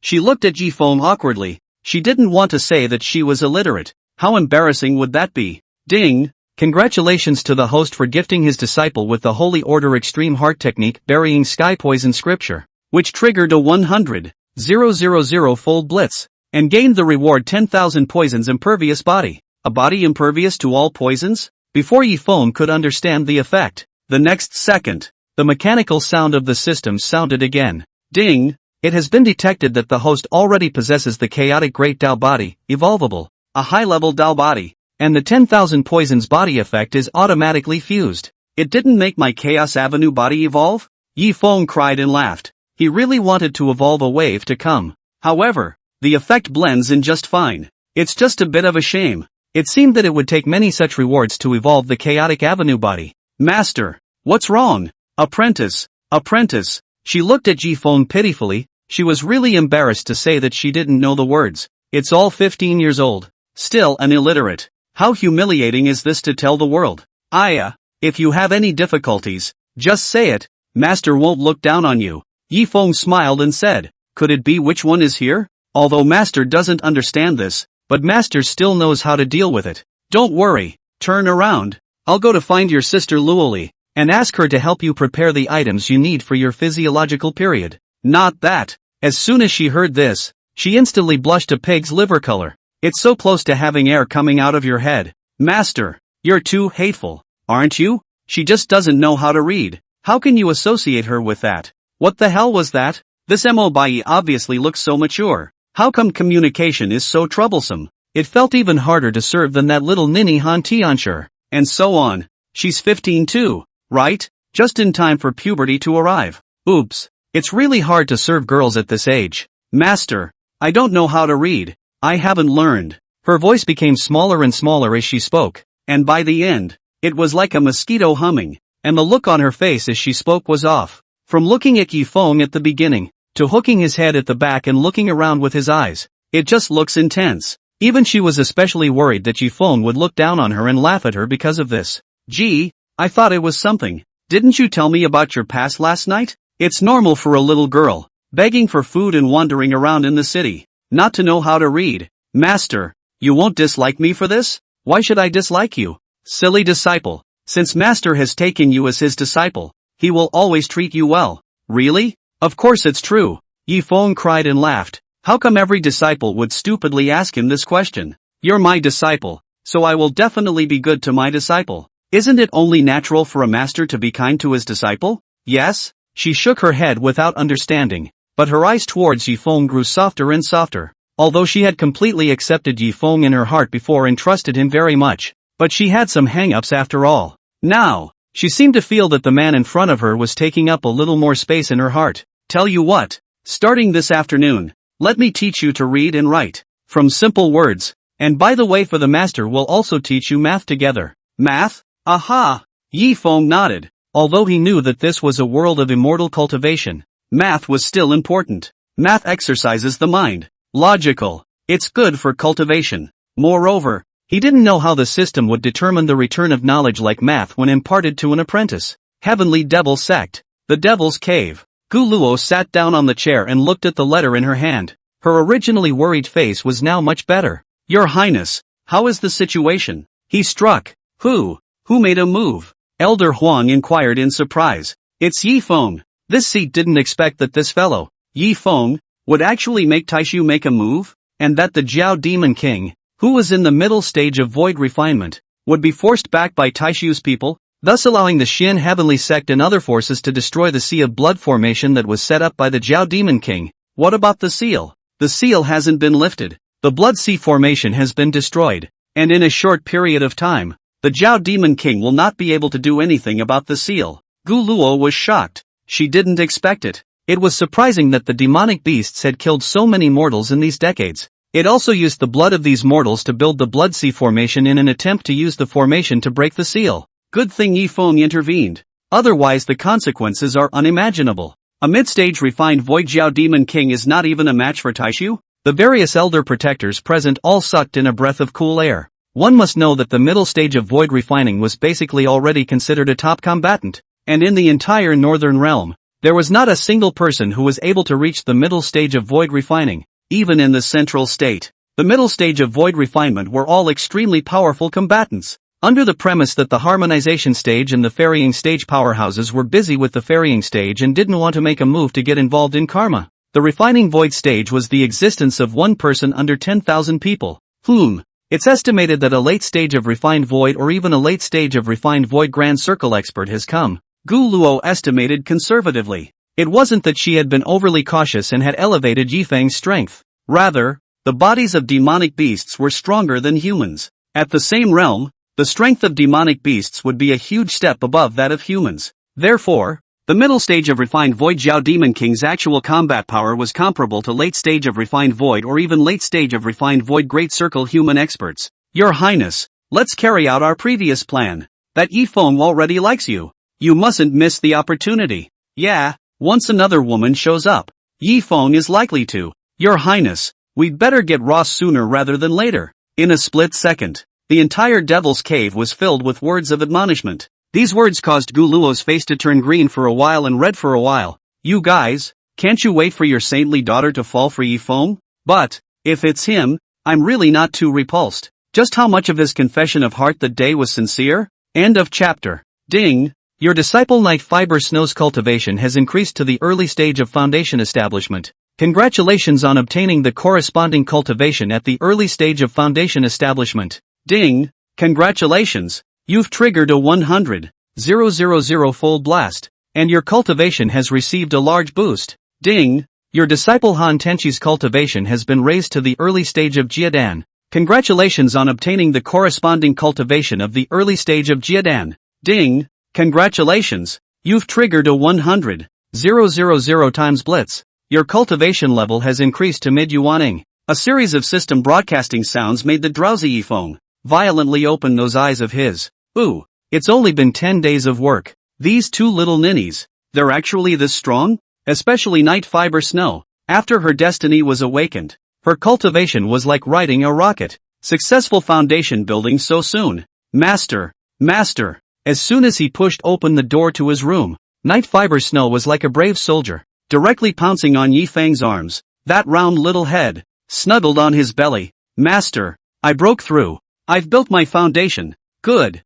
She looked at Yifeng awkwardly. She didn't want to say that she was illiterate. How embarrassing would that be? Ding! Congratulations to the host for gifting his disciple with the Holy Order Extreme Heart Technique Burying Sky Poison Scripture, which triggered a 100,000-fold blitz, and gained the reward 10,000 poisons impervious body. A body impervious to all poisons? Before Yifeng could understand the effect, the next second, the mechanical sound of the system sounded again. Ding! It has been detected that the host already possesses the chaotic Great Tao body, evolvable, a high-level Tao body, and the 10,000 poisons body effect is automatically fused. It didn't make my Chaos Avenue body evolve? Yifeng cried and laughed. He really wanted to evolve a wave to come. However, the effect blends in just fine. It's just a bit of a shame. It seemed that it would take many such rewards to evolve the chaotic avenue body. Master, what's wrong? Apprentice. She looked at Yifeng pitifully. She was really embarrassed to say that she didn't know the words. It's all 15 years old. Still an illiterate. How humiliating is this to tell the world? If you have any difficulties, just say it. Master won't look down on you. Yifeng smiled and said, could it be which one is here? Although Master doesn't understand this, but Master still knows how to deal with it. Don't worry, turn around. I'll go to find your sister Luoli, and ask her to help you prepare the items you need for your physiological period. Not that. As soon as she heard this, she instantly blushed a pig's liver color. It's so close to having air coming out of your head. Master, you're too hateful, aren't you? She just doesn't know how to read. How can you associate her with that? What the hell was that? This Mobai obviously looks so mature. How come communication is so troublesome? It felt even harder to serve than that little ninny Han Tianshur. And so on. She's 15 too, right? Just in time for puberty to arrive. Oops. It's really hard to serve girls at this age. Master, I don't know how to read. I haven't learned. Her voice became smaller and smaller as she spoke, and by the end, it was like a mosquito humming, and the look on her face as she spoke was off. From looking at Yifeng at the beginning, to hooking his head at the back and looking around with his eyes, it just looks intense. Even she was especially worried that Yifeng would look down on her and laugh at her because of this. Gee, I thought it was something. Didn't you tell me about your past last night? It's normal for a little girl, begging for food and wandering around in the city, not to know how to read. Master, you won't dislike me for this? Why should I dislike you? Silly disciple. Since Master has taken you as his disciple, he will always treat you well. Really? Of course it's true. Yifeng cried and laughed. How come every disciple would stupidly ask him this question? You're my disciple, so I will definitely be good to my disciple. Isn't it only natural for a master to be kind to his disciple? Yes? She shook her head without understanding, but her eyes towards Yifeng grew softer and softer. Although she had completely accepted Yifeng in her heart before and trusted him very much, but she had some hang-ups after all. Now, she seemed to feel that the man in front of her was taking up a little more space in her heart. Tell you what, starting this afternoon, let me teach you to read and write, from simple words, and by the way for the master will also teach you math together. Math? Aha! Yifeng nodded. Although he knew that this was a world of immortal cultivation, math was still important. Math exercises the mind. Logical. It's good for cultivation. Moreover, he didn't know how the system would determine the return of knowledge like math when imparted to an apprentice. Heavenly Devil Sect. The Devil's Cave. Gu Luo sat down on the chair and looked at the letter in her hand. Her originally worried face was now much better. Your Highness, how is the situation? He struck. Who? Who made a move? Elder Huang inquired in surprise. It's Yifeng. This seat didn't expect that this fellow, Yifeng, would actually make Taishu make a move, and that the Jiao Demon King, who was in the middle stage of void refinement, would be forced back by Taishu's people. thus allowing the Xian Heavenly Sect and other forces to destroy the Sea of Blood formation that was set up by the Jiao Demon King. What about the seal? The seal hasn't been lifted. The Blood Sea formation has been destroyed, and in a short period of time, the Jiao Demon King will not be able to do anything about the seal. Gu Luo was shocked. She didn't expect it. It was surprising that the demonic beasts had killed so many mortals in these decades. It also used the blood of these mortals to build the Blood Sea formation in an attempt to use the formation to break the seal. Good thing Yi Feng intervened. Otherwise the consequences are unimaginable. A mid-stage refined Void Jiao Demon King is not even a match for Taishu? The various elder protectors present all sucked in a breath of cool air. One must know that the middle stage of Void refining was basically already considered a top combatant, and in the entire Northern Realm, there was not a single person who was able to reach the middle stage of Void refining, even in the Central State. The middle stage of Void refinement were all extremely powerful combatants. Under the premise that the harmonization stage and the ferrying stage powerhouses were busy with the ferrying stage and didn't want to make a move to get involved in karma. The refining Void stage was the existence of one person under 10,000 people. It's estimated that a late stage of refined Void or even a late stage of refined Void Grand Circle expert has come. Gu Luo estimated conservatively. It wasn't that she had been overly cautious and had elevated Yifeng's strength. Rather, the bodies of demonic beasts were stronger than humans. At the same realm, the strength of demonic beasts would be a huge step above that of humans. Therefore, the middle stage of refined Void Jiao Demon King's actual combat power was comparable to late stage of refined Void or even late stage of refined Void Great Circle human experts. Your Highness, let's carry out our previous plan. That Yi Feng already likes you. You mustn't miss the opportunity. Yeah, once another woman shows up, Yi Feng is likely to. Your Highness, we'd better get Ross sooner rather than later. In a split second, the entire Devil's Cave was filled with words of admonishment. These words caused Gu Luo's face to turn green for a while and red for a while. You guys, can't you wait for your saintly daughter to fall for Yi Feng? But, if it's him, I'm really not too repulsed. Just how much of his confession of heart that day was sincere? End of chapter. Ding! Your disciple Night Fiber Snow's cultivation has increased to the early stage of foundation establishment. Congratulations on obtaining the corresponding cultivation at the early stage of foundation establishment. Ding! Congratulations! You've triggered a 100,000 blast, and your cultivation has received a large boost. Ding! Your disciple Han Tenchi's cultivation has been raised to the early stage of Jiadan. Congratulations on obtaining the corresponding cultivation of the early stage of Jiadan. Ding! Congratulations! You've triggered a 100,000 times blitz. Your cultivation level has increased to mid-yuaning. A series of system broadcasting sounds made the drowsy Yi Feng violently open those eyes of his. Ooh, it's only been 10 days of work. These two little ninnies, they're actually this strong? Especially Night Fiber Snow. After her destiny was awakened, her cultivation was like riding a rocket. Successful foundation building so soon. Master. As soon as he pushed open the door to his room, Night Fiber Snow was like a brave soldier, directly pouncing on Yi Feng's arms. That round little head, snuggled on his belly. Master, I broke through. I've built my foundation. Good.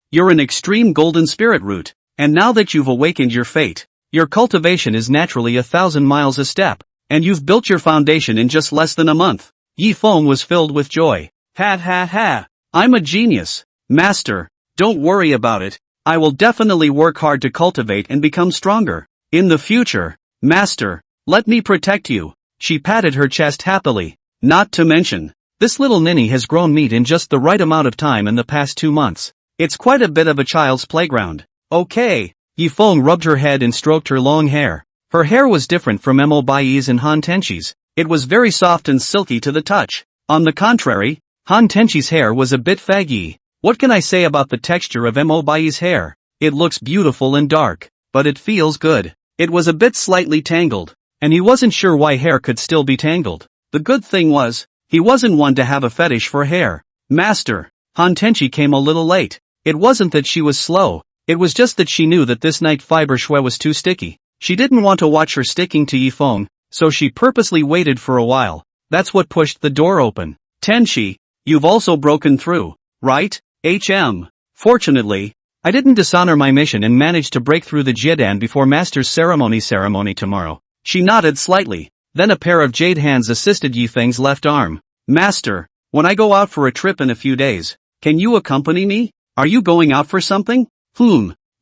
You're an extreme golden spirit root, and now that you've awakened your fate, your cultivation is naturally 1,000 miles a step, and you've built your foundation in just less than a month. Yi Feng was filled with joy. Ha. I'm a genius. Master, don't worry about it. I will definitely work hard to cultivate and become stronger. In the future, Master, let me protect you. She patted her chest happily. Not to mention, this little ninny has grown meat in just the right amount of time in the past 2 months. It's quite a bit of a child's playground. Okay. Yi Feng rubbed her head and stroked her long hair. Her hair was different from Mo Bai's and Han Tenchi's. It was very soft and silky to the touch. On the contrary, Han Tenchi's hair was a bit faggy. What can I say about the texture of Mo Bai's hair? It looks beautiful and dark, but it feels good. It was a bit slightly tangled, and he wasn't sure why hair could still be tangled. The good thing was, he wasn't one to have a fetish for hair. Master, Han Tenchi came a little late. It wasn't that she was slow, it was just that she knew that this Night Fiber Shui was too sticky. She didn't want to watch her sticking to Yi Feng, so she purposely waited for a while. That's what pushed the door open. Tenchi, you've also broken through, right? Fortunately, I didn't dishonor my mission and managed to break through the Jiadan before Master's ceremony tomorrow. She nodded slightly. Then a pair of jade hands assisted Yi Feng's left arm. Master, when I go out for a trip in a few days, can you accompany me? Are you going out for something?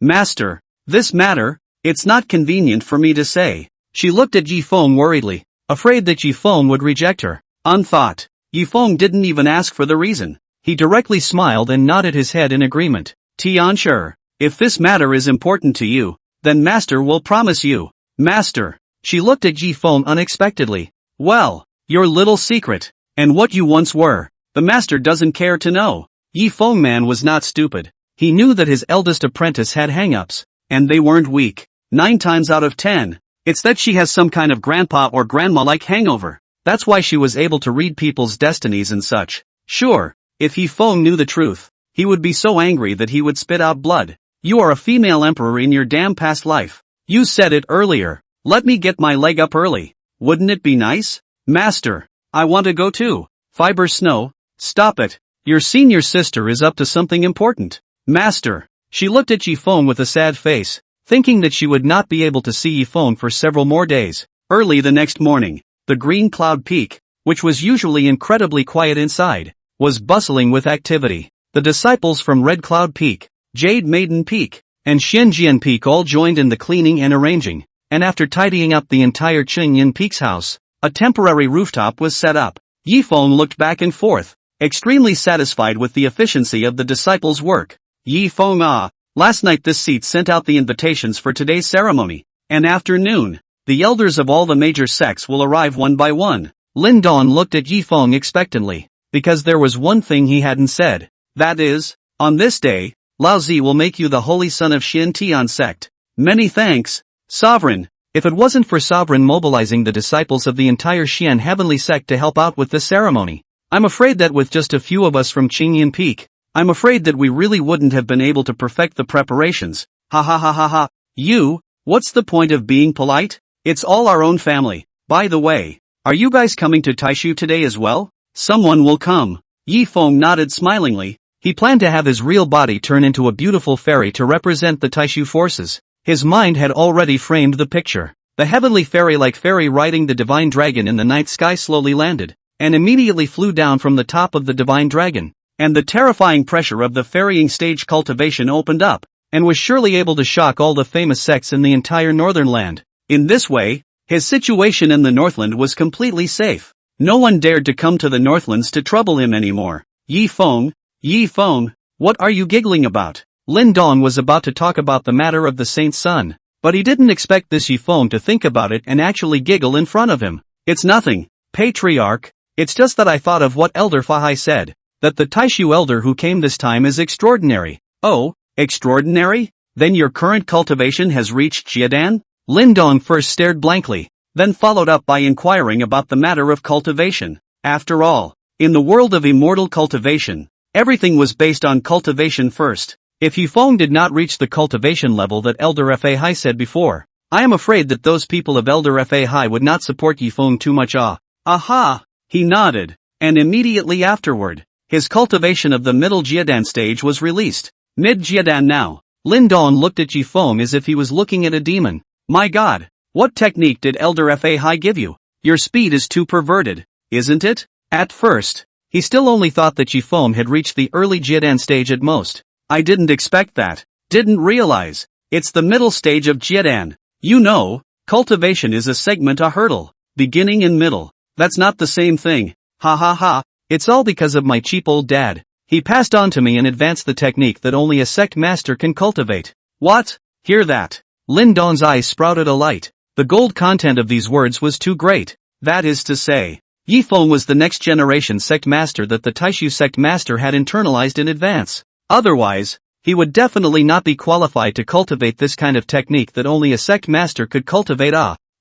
Master. This matter, it's not convenient for me to say. She looked at Yifeng worriedly, afraid that Yifeng would reject her. Unthought. Yifeng didn't even ask for the reason. He directly smiled and nodded his head in agreement. Tianshi, if this matter is important to you, then Master will promise you. Master. She looked at Yifeng unexpectedly. Well, your little secret, and what you once were, the Master doesn't care to know. Yifeng man was not stupid. He knew that his eldest apprentice had hang-ups, and they weren't weak. 9 times out of 10, it's that she has some kind of grandpa or grandma-like hangover. That's why she was able to read people's destinies and such. Sure, if Yifeng knew the truth, he would be so angry that he would spit out blood. You are a female emperor in your damn past life. You said it earlier. Let me get my leg up early. Wouldn't it be nice? Master, I want to go too. Fiber Snow, stop it. Your senior sister is up to something important. Master. She looked at Yifeng with a sad face, thinking that she would not be able to see Yifeng for several more days. Early the next morning, the Green Cloud Peak, which was usually incredibly quiet inside, was bustling with activity. The disciples from Red Cloud Peak, Jade Maiden Peak, and Xinjian Peak all joined in the cleaning and arranging, and after tidying up the entire Qingyan Peak's house, a temporary rooftop was set up. Yifeng looked back and forth, extremely satisfied with the efficiency of the disciples' work. Yifeng last night this seat sent out the invitations for today's ceremony, and afternoon, the elders of all the major sects will arrive one by one. Lin Dan looked at Yifeng expectantly, because there was one thing he hadn't said. That is, on this day, Lao Zi will make you the holy son of Xin Tian sect. Many thanks, Sovereign. If it wasn't for Sovereign mobilizing the disciples of the entire Xian Heavenly Sect to help out with this ceremony, I'm afraid that with just a few of us from Qingyan Peak, I'm afraid that we really wouldn't have been able to perfect the preparations. Ha ha ha ha ha. You, what's the point of being polite? It's all our own family. By the way, are you guys coming to Taishu today as well? Someone will come. Yifeng nodded smilingly. He planned to have his real body turn into a beautiful fairy to represent the Taishu forces. His mind had already framed the picture. The heavenly fairy-like fairy riding the divine dragon in the night sky slowly landed, and immediately flew down from the top of the divine dragon, and the terrifying pressure of the ferrying stage cultivation opened up, and was surely able to shock all the famous sects in the entire northern land. In this way, his situation in the Northland was completely safe. No one dared to come to the Northlands to trouble him anymore. Yifeng, what are you giggling about? Lin Dan was about to talk about the matter of the saint's son, but he didn't expect this Yifeng to think about it and actually giggle in front of him. It's nothing, Patriarch, it's just that I thought of what Elder Fahai said, that the Taishu elder who came this time is extraordinary. Oh, extraordinary? Then your current cultivation has reached Jiadan? Lin Dan first stared blankly, then followed up by inquiring about the matter of cultivation. After all, in the world of immortal cultivation, everything was based on cultivation first. If Yifeng did not reach the cultivation level that Elder Fahai said before, I am afraid that those people of Elder Fahai would not support Yifeng too much. Aha! He nodded, and immediately afterward, his cultivation of the middle Jiadan stage was released. Mid Jiadan now. Lin Dan looked at Yifeng as if he was looking at a demon. My god, what technique did Elder Fahai give you? Your speed is too perverted, isn't it? At first, he still only thought that Yifeng had reached the early Jiadan stage at most. I didn't expect that. Didn't realize. It's the middle stage of Jiadan. You know, cultivation is a segment, a hurdle. Beginning and middle. That's not the same thing. Ha ha ha. It's all because of my cheap old dad. He passed on to me in advance the technique that only a sect master can cultivate. What? Hear that? Lin Dan's eyes sprouted a light. The gold content of these words was too great. That is to say, Yifeng was the next generation sect master that the Taishu sect master had internalized in advance. Otherwise, he would definitely not be qualified to cultivate this kind of technique that only a sect master could cultivate.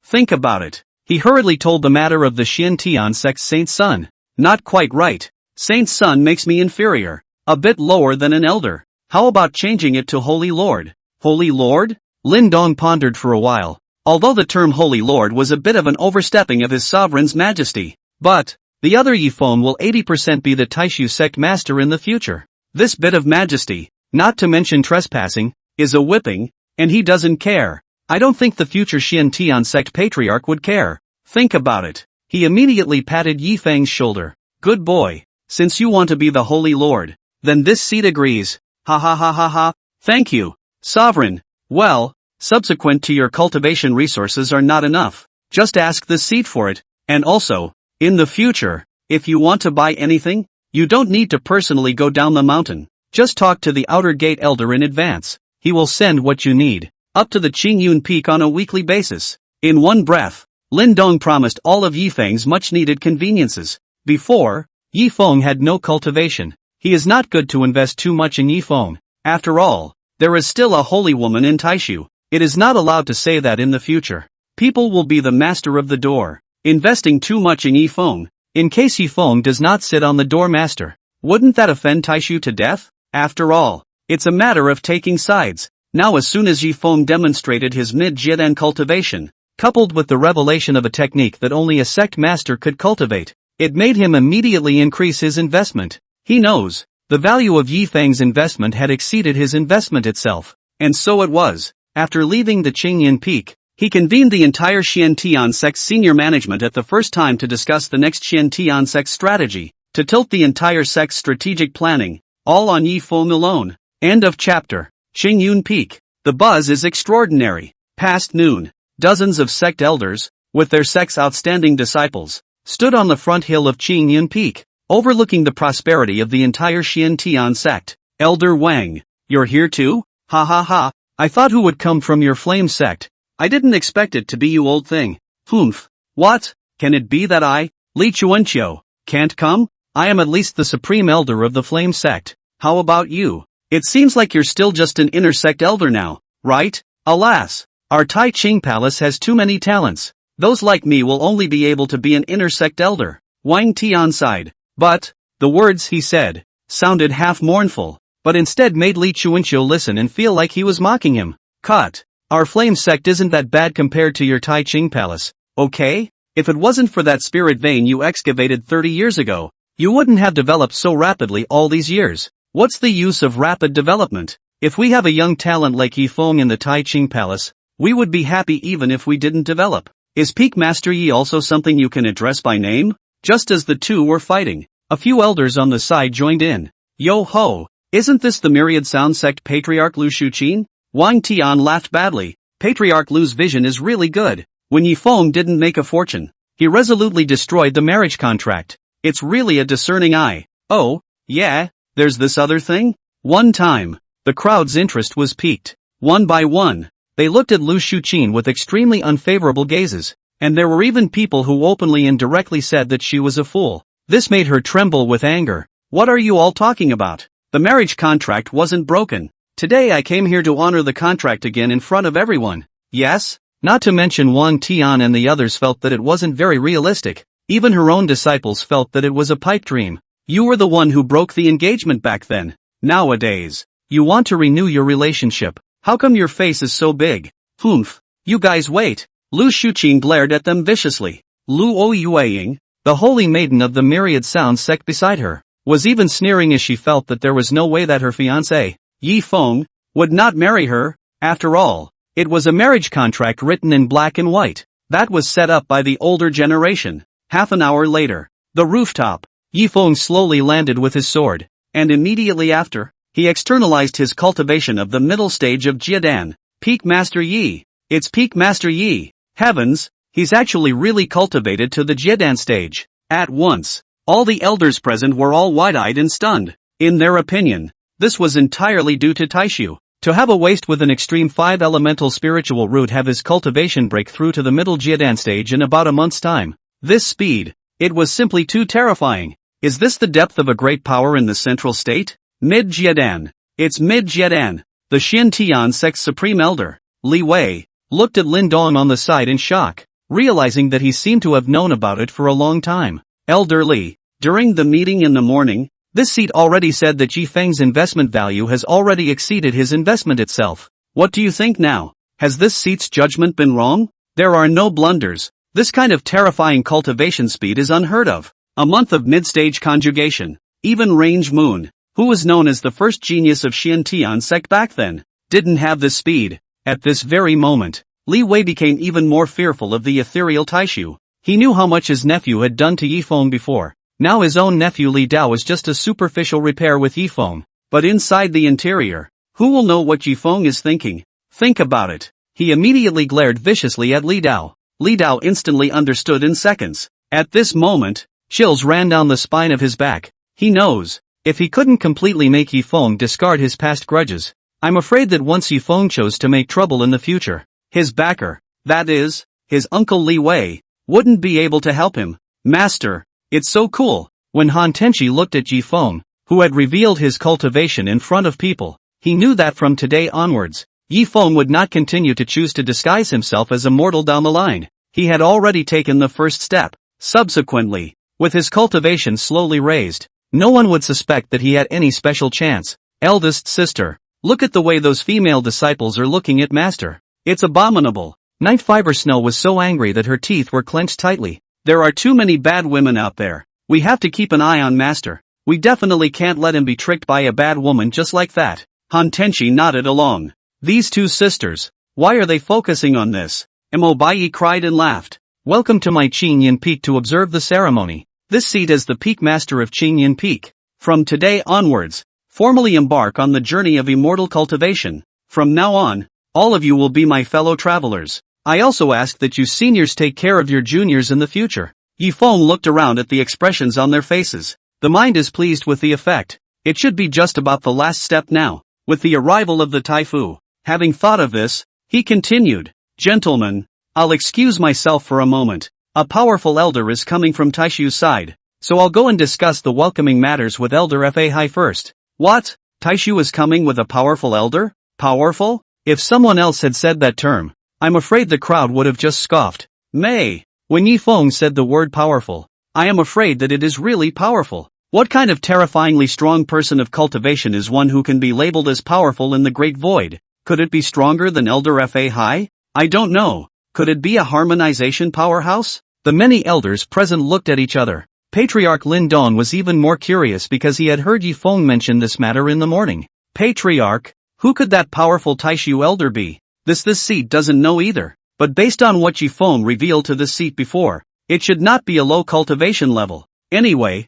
Think about it. He hurriedly told the matter of the Xin Tian sect's saint's son. Not quite right. Saint's son makes me inferior. A bit lower than an elder. How about changing it to Holy Lord? Holy Lord? Lin Dan pondered for a while, although the term Holy Lord was a bit of an overstepping of his sovereign's majesty. But, the other Yifeng will 80% be the Taishu sect master in the future. This bit of majesty, not to mention trespassing, is a whipping, and he doesn't care. I don't think the future Xin Tian sect patriarch would care. Think about it. He immediately patted Yifeng's shoulder. Good boy. Since you want to be the Holy Lord, then this seat agrees. Ha ha ha ha ha. Thank you. Sovereign. Well, subsequent to your cultivation resources are not enough. Just ask the seat for it. And also, in the future, if you want to buy anything, you don't need to personally go down the mountain. Just talk to the outer gate elder in advance. He will send what you need, up to the Qingyun Peak on a weekly basis. In one breath, Lin Dong promised all of Yifeng's much-needed conveniences. Before, Yifeng had no cultivation. He is not good to invest too much in Yifeng. After all, there is still a holy woman in Taishu. It is not allowed to say that in the future. People will be the master of the door. Investing too much in Yifeng, in case Yifeng does not sit on the door master. Wouldn't that offend Taishu to death? After all, it's a matter of taking sides. Now as soon as Yifeng demonstrated his mid-jidan cultivation, coupled with the revelation of a technique that only a sect master could cultivate, it made him immediately increase his investment. He knows, the value of Yifeng's investment had exceeded his investment itself. And so it was. After leaving the Qingyan Peak, he convened the entire Xiantian sect's senior management at the first time to discuss the next Xiantian sect's strategy, to tilt the entire sect's strategic planning, all on Yifeng alone. End of chapter. Qingyun Peak. The buzz is extraordinary. Past noon, dozens of sect elders, with their sect's outstanding disciples, stood on the front hill of Qingyun Peak, overlooking the prosperity of the entire Xiantian sect. Elder Wang, you're here too? Ha ha ha, I thought who would come from your flame sect. I didn't expect it to be you, old thing. Humph. What? Can it be that I, Li Chuanqiu, can't come? I am at least the supreme elder of the flame sect. How about you? It seems like you're still just an inner sect elder now, right? Alas, our Tai Ching Palace has too many talents. Those like me will only be able to be an inner sect elder. Wang Tian sighed. But, the words he said, sounded half mournful, but instead made Li Chuanqiu listen and feel like he was mocking him. Cut. Our flame sect isn't that bad compared to your Tai Ching Palace, okay? If it wasn't for that spirit vein you excavated 30 years ago, you wouldn't have developed so rapidly all these years. What's the use of rapid development? If we have a young talent like Yifeng in the Tai Ching Palace, we would be happy even if we didn't develop. Is Peak Master Yi also something you can address by name? Just as the two were fighting, a few elders on the side joined in. Yo ho, isn't this the Myriad Sound Sect Patriarch Lu Shuqin? Wang Tian laughed badly. Patriarch Lu's vision is really good. When Yifeng didn't make a fortune, he resolutely destroyed the marriage contract. It's really a discerning eye. Oh, yeah, there's this other thing? One time, the crowd's interest was piqued. One by one, they looked at Lu Shuqin with extremely unfavorable gazes, and there were even people who openly and directly said that she was a fool. This made her tremble with anger. What are you all talking about? The marriage contract wasn't broken. Today I came here to honor the contract again in front of everyone. Yes? Not to mention Wang Tian and the others felt that it wasn't very realistic. Even her own disciples felt that it was a pipe dream. You were the one who broke the engagement back then. Nowadays, you want to renew your relationship. How come your face is so big? Humph. You guys wait. Lu Shuqin glared at them viciously. Lu Ouyueying, the holy maiden of the Myriad Sound sect beside her, was even sneering as she felt that there was no way that her fiancé, Yifeng, would not marry her. After all, it was a marriage contract written in black and white, that was set up by the older generation. Half an hour later, the rooftop, Yifeng slowly landed with his sword, and immediately after, he externalized his cultivation of the middle stage of Jiadan. Peak Master Yi. It's Peak Master Yi. Heavens, he's actually really cultivated to the Jiadan stage. At once, all the elders present were all wide-eyed and stunned. In their opinion, this was entirely due to Taishu. To have a waste with an extreme 5 elemental spiritual root have his cultivation break through to the middle Jiadan stage in about a month's time. This speed, it was simply too terrifying. Is this the depth of a great power in the central state? Mid-Jiadan. It's Mid-Jiadan. The Xiantian sect's supreme elder, Li Wei, looked at Lin Dong on the side in shock, realizing that he seemed to have known about it for a long time. Elder Li, during the meeting in the morning, this seat already said that Yifeng's investment value has already exceeded his investment itself. What do you think now? Has this seat's judgment been wrong? There are no blunders. This kind of terrifying cultivation speed is unheard of. A month of mid-stage conjugation. Even Range Moon, who was known as the first genius of Xiantian sect back then, didn't have this speed. At this very moment, Li Wei became even more fearful of the ethereal Taishu. He knew how much his nephew had done to Yifeng before. Now his own nephew Li Dao was just a superficial repair with Yifeng. But inside the interior, Who will know what Yifeng is thinking? Think about it. He immediately glared viciously at Li Dao. Li Dao instantly understood in seconds. At this moment, chills ran down the spine of his back. He knows. If he couldn't completely make Yifeng discard his past grudges, I'm afraid that once Yifeng chose to make trouble in the future, his backer, that is, his uncle Li Wei, wouldn't be able to help him. Master, it's so cool. When Han Tenchi looked at Yifeng, who had revealed his cultivation in front of people, he knew that from today onwards, Yifeng would not continue to choose to disguise himself as a mortal down the line. He had already taken the first step. Subsequently, with his cultivation slowly raised, no one would suspect that he had any special chance. Eldest sister, look at the way those female disciples are looking at Master. It's abominable. Night Fiber Snow was so angry that her teeth were clenched tightly. There are too many bad women out there. We have to keep an eye on Master. We definitely can't let him be tricked by a bad woman just like that. Han Tenchi nodded along. These two sisters, why are they focusing on this? Bai cried and laughed. Welcome to my Qinyan Peak to observe the ceremony. This seat is the Peak Master of Qinyan Peak. From today onwards, formally embark on the journey of immortal cultivation. From now on, all of you will be my fellow travelers. I also ask that you seniors take care of your juniors in the future. Yifeng looked around at the expressions on their faces. The mind is pleased with the effect. It should be just about the last step now. With the arrival of the Taifu, having thought of this, he continued, Gentlemen, I'll excuse myself for a moment. A powerful elder is coming from Taishu's side, so I'll go and discuss the welcoming matters with Elder Fa Hai first. What? Taishu is coming with a powerful elder? Powerful? If someone else had said that term, I'm afraid the crowd would have just scoffed. When Yifeng said the word powerful, I am afraid that it is really powerful. What kind of terrifyingly strong person of cultivation is one who can be labeled as powerful in the Great Void? Could it be stronger than Elder Fa Hai? I don't know. Could it be a harmonization powerhouse? The many elders present looked at each other. Patriarch Lin Dong was even more curious because he had heard Yifeng mention this matter in the morning. Patriarch, who could that powerful Taishu elder be? This seat doesn't know either. But based on what Yifeng revealed to this seat before, it should not be a low cultivation level. Anyway,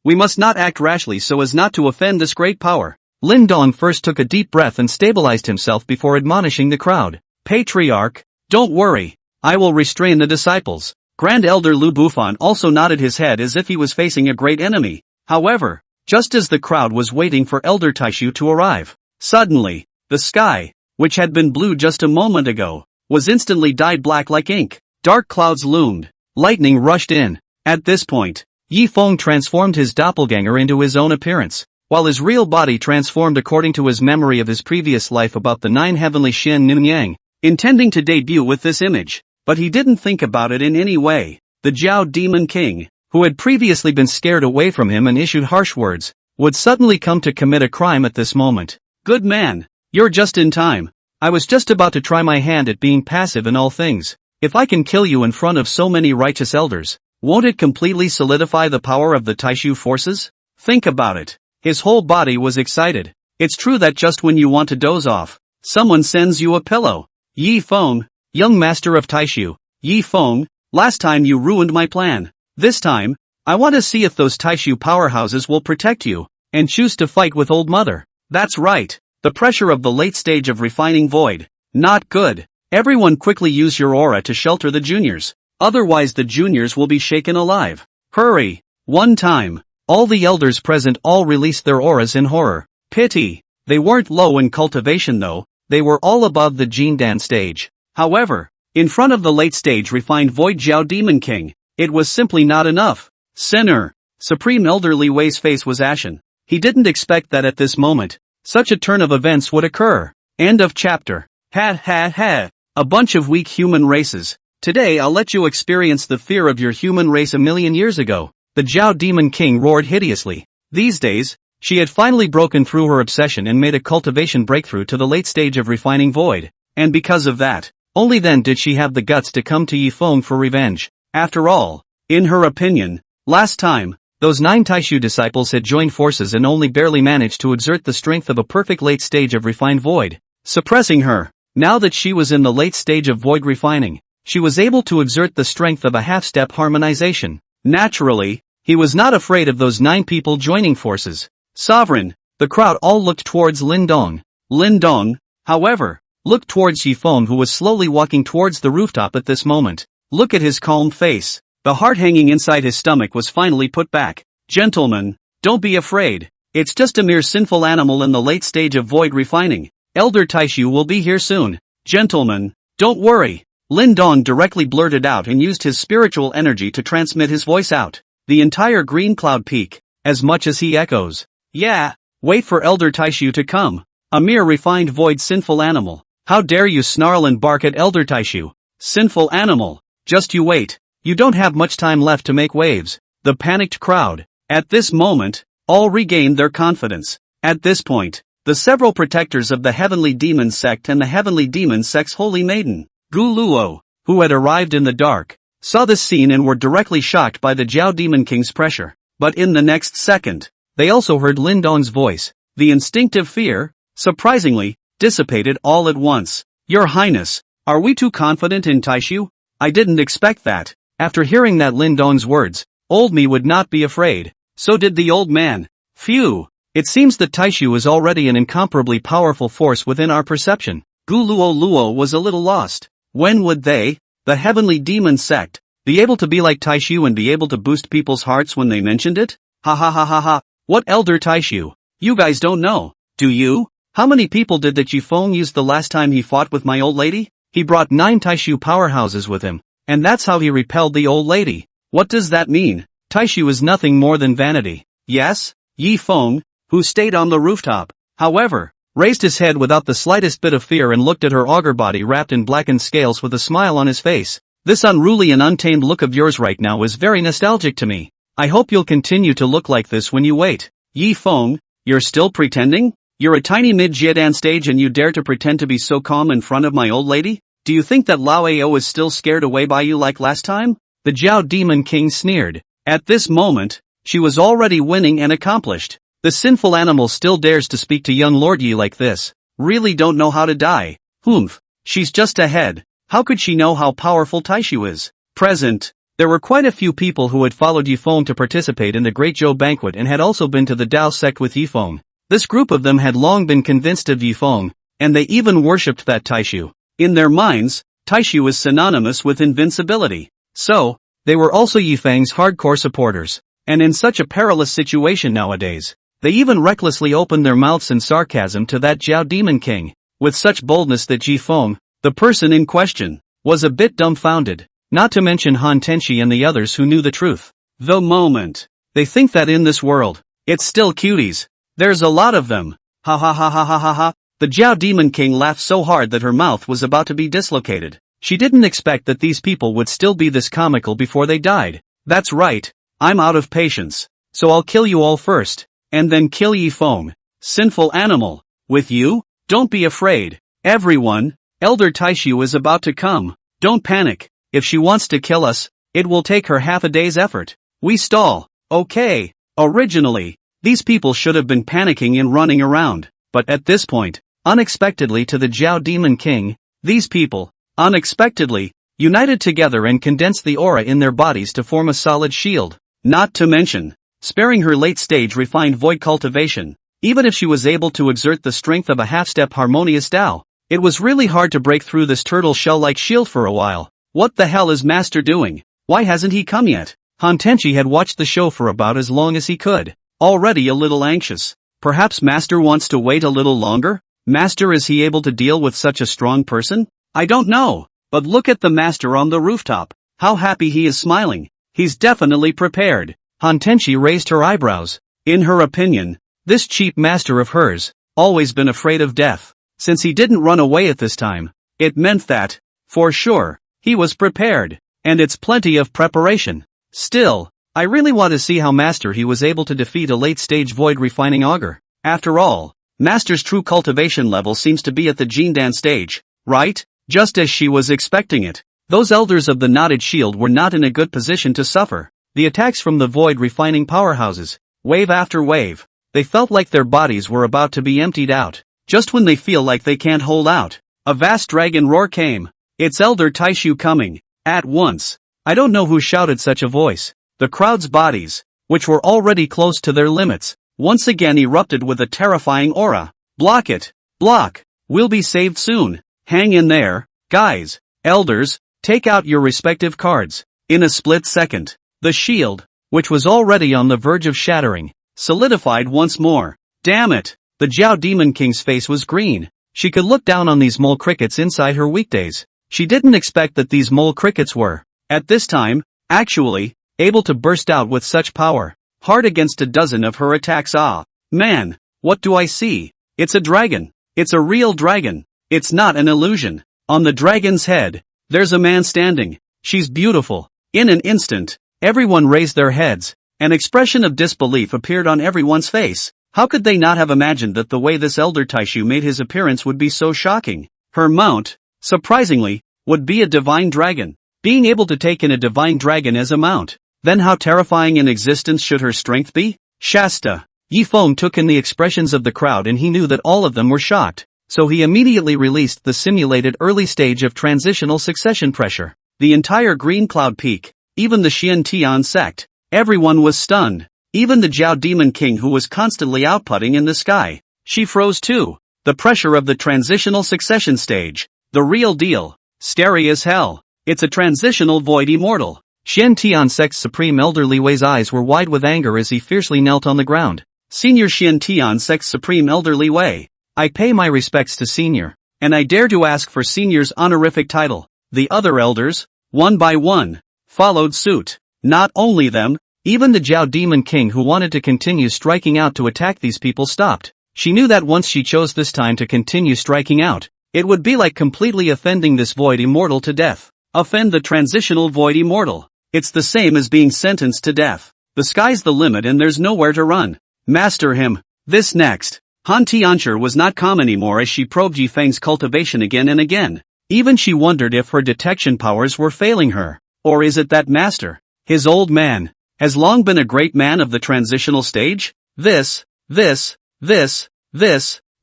we must not act rashly so as not to offend this great power. Lin Dong first took a deep breath and stabilized himself before admonishing the crowd. Patriarch, don't worry. I will restrain the disciples. Grand Elder Lu Bufan also nodded his head as if he was facing a great enemy. However, just as the crowd was waiting for Elder Taishu to arrive, suddenly, the sky, which had been blue just a moment ago, was instantly dyed black like ink. Dark clouds loomed. Lightning rushed in. At this point, Yifeng transformed his doppelganger into his own appearance, while his real body transformed according to his memory of his previous life about the 9 heavenly Shen Nunyang, intending to debut with this image. But he didn't think about it in any way. The Jiao Demon King, who had previously been scared away from him and issued harsh words, would suddenly come to commit a crime at this moment. Good man, you're just in time. I was just about to try my hand at being passive in all things. If I can kill you in front of so many righteous elders, won't it completely solidify the power of the Taishu forces? Think about it. His whole body was excited. It's true that just when you want to doze off, someone sends you a pillow. Yifeng, young master of Taishu. Yifeng, last time you ruined my plan. This time, I want to see if those Taishu powerhouses will protect you, and choose to fight with old mother. That's right. The pressure of the late stage of refining void. Not good. Everyone quickly use your aura to shelter the juniors. Otherwise the juniors will be shaken alive. Hurry. One time. All the elders present all released their auras in horror. Pity. They weren't low in cultivation though, they were all above the Jindan stage. However, in front of the late stage refined void Jiao Demon King, it was simply not enough. Sinner. Supreme Elder Li Wei's face was ashen. He didn't expect that at this moment, such a turn of events would occur. End of chapter. Ha. A bunch of weak human races. Today I'll let you experience the fear of your human race a million years ago. The Jiao Demon King roared hideously. These days, she had finally broken through her obsession and made a cultivation breakthrough to the late stage of refining void. And because of that, only then did she have the guts to come to Yifeng for revenge. After all, in her opinion, last time, those 9 Taishu disciples had joined forces and only barely managed to exert the strength of a perfect late stage of refined void, suppressing her. Now that she was in the late stage of void refining, she was able to exert the strength of a half-step harmonization. Naturally, he was not afraid of those 9 people joining forces. Sovereign, the crowd all looked towards Lin Dong. Lin Dong, however, looked towards Yifeng, who was slowly walking towards the rooftop at this moment. Look at his calm face. The heart hanging inside his stomach was finally put back. Gentlemen, don't be afraid. It's just a mere sinful animal in the late stage of void refining. Elder Taishu will be here soon. Gentlemen, don't worry. Lin Dong directly blurted out and used his spiritual energy to transmit his voice out. The entire green cloud peak, as much as he echoes. Yeah, wait for Elder Taishu to come. A mere refined void sinful animal. How dare you snarl and bark at Elder Taishu? Sinful animal. Just you wait. You don't have much time left to make waves. The panicked crowd. At this moment, all regained their confidence. At this point, the several protectors of the Heavenly Demon Sect and the Heavenly Demon Sect's Holy Maiden, Gu Luo, who had arrived in the dark, saw this scene and were directly shocked by the Jiao Demon King's pressure. But in the next second, they also heard Lin Dong's voice. The instinctive fear, surprisingly, dissipated all at once. Your Highness, are we too confident in Taishu? I didn't expect that. After hearing that Lin Dong's words, old me would not be afraid. So did the old man. Phew. It seems that Taishu is already an incomparably powerful force within our perception. Gu Luo was a little lost. When would they, the Heavenly Demon Sect, be able to be like Taishu and be able to boost people's hearts when they mentioned it? Ha ha ha ha ha. What Elder Taishu? You guys don't know, do you? How many people did that Yifeng use the last time he fought with my old lady? He brought 9 Taishu powerhouses with him, and that's how he repelled the old lady. What does that mean? Taishu is nothing more than vanity. Yes? Yifeng, who stayed on the rooftop, however, raised his head without the slightest bit of fear and looked at her augur body wrapped in blackened scales with a smile on his face. This unruly and untamed look of yours right now is very nostalgic to me. I hope you'll continue to look like this when you wait. Yifeng, you're still pretending? You're a tiny mid-Jiedan stage and you dare to pretend to be so calm in front of my old lady? Do you think that Lao Ao is still scared away by you like last time? The Jiao Demon King sneered. At this moment, she was already winning and accomplished. The sinful animal still dares to speak to young Lord Yi like this. Really don't know how to die. Humph. She's just ahead. How could she know how powerful Taishu is? Present. There were quite a few people who had followed Yifeng to participate in the Great Zhou banquet and had also been to the Dao sect with Yifeng. This group of them had long been convinced of Yifeng, and they even worshipped that Taishu. In their minds, Taishu is synonymous with invincibility. So, they were also Yifeng's hardcore supporters. And in such a perilous situation nowadays, they even recklessly opened their mouths in sarcasm to that Jiao Demon King, with such boldness that Yifeng, the person in question, was a bit dumbfounded, not to mention Han Tenshi and the others who knew the truth. The moment they think that in this world, it's still cuties. There's a lot of them. Ha ha ha ha ha ha ha. The Jiao Demon King laughed so hard that her mouth was about to be dislocated. She didn't expect that these people would still be this comical before they died. That's right, I'm out of patience. So I'll kill you all first, and then kill Yifeng. Sinful animal. With you? Don't be afraid. Everyone, Elder Taishu is about to come. Don't panic. If she wants to kill us, it will take her half a day's effort. We stall. Okay. Originally, these people should have been panicking and running around. But at this point, unexpectedly to the Jiao Demon King, these people, unexpectedly, united together and condensed the aura in their bodies to form a solid shield. Not to mention, sparing her late-stage refined void cultivation, even if she was able to exert the strength of a half-step harmonious Dao, it was really hard to break through this turtle shell-like shield for a while. What the hell is Master doing? Why hasn't he come yet? Han Tenshi had watched the show for about as long as he could, already a little anxious. Perhaps Master wants to wait a little longer? Master, is he able to deal with such a strong person? I don't know, but look at the Master on the rooftop. How happy he is smiling. He's definitely prepared. Han Tenshi raised her eyebrows. In her opinion, this cheap Master of hers, always been afraid of death. Since he didn't run away at this time, it meant that, for sure, he was prepared. And it's plenty of preparation. Still, I really want to see how Master he was able to defeat a late-stage void refining augur. After all, Master's true cultivation level seems to be at the Jindan stage, right? Just as she was expecting it. Those elders of the knotted shield were not in a good position to suffer the attacks from the void refining powerhouses, wave after wave. They felt like their bodies were about to be emptied out. Just when they feel like they can't hold out, a vast dragon roar came. It's Elder Taishu coming. At once. I don't know who shouted such a voice. The crowd's bodies, which were already close to their limits, once again erupted with a terrifying aura. Block it. Block. We'll be saved soon. Hang in there, guys. Elders, take out your respective cards. In a split second, the shield, which was already on the verge of shattering, solidified once more. Damn it! The Jiao Demon King's face was green. She could look down on these mole crickets inside her weekdays. She didn't expect that these mole crickets were, at this time, actually, able to burst out with such power. Hard against a dozen of her attacks. Ah, man, what do I see? It's a dragon. It's a real dragon. It's not an illusion. On the dragon's head, there's a man standing. She's beautiful. In an instant, everyone raised their heads. An expression of disbelief appeared on everyone's face. How could they not have imagined that the way this elder Taishu made his appearance would be so shocking? Her mount, surprisingly, would be a divine dragon. Being able to take in a divine dragon as a mount. Then how terrifying in existence should her strength be? Shasta. Yi Feng took in the expressions of the crowd and he knew that all of them were shocked. So he immediately released the simulated early stage of transitional succession pressure. The entire Green Cloud Peak, even the Xian Tian sect, everyone was stunned. Even the Jiao Demon King who was constantly outputting in the sky. She froze too. The pressure of the transitional succession stage. The real deal. Scary as hell. It's a transitional void immortal. Xian Tian sect's supreme elder Li Wei's eyes were wide with anger as he fiercely knelt on the ground. Senior Xian Tian sect's supreme elder Li Wei. I pay my respects to Senior, and I dare to ask for Senior's honorific title. The other elders, one by one, followed suit. Not only them, even the Jiao Demon King who wanted to continue striking out to attack these people stopped. She knew that once she chose this time to continue striking out, it would be like completely offending this void immortal to death. Offend the transitional void immortal. It's the same as being sentenced to death. The sky's the limit and there's nowhere to run. Master him. This next. Han Tiancher was not calm anymore as she probed Yi Feng's cultivation again and again. Even she wondered if her detection powers were failing her. Or is it that master, his old man, has long been a great man of the transitional stage? This,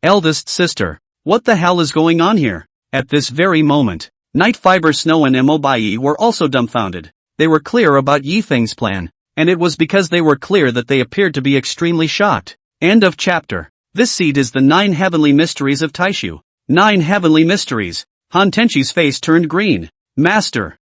eldest sister. What the hell is going on here? At this very moment, Night Fiber Snow and Mo Bai were also dumbfounded. They were clear about Yi Feng's plan, and it was because they were clear that they appeared to be extremely shocked. End of chapter. This seed is the 9 heavenly mysteries of Taishu. 9 heavenly mysteries. Han Tenchi's face turned green. Master,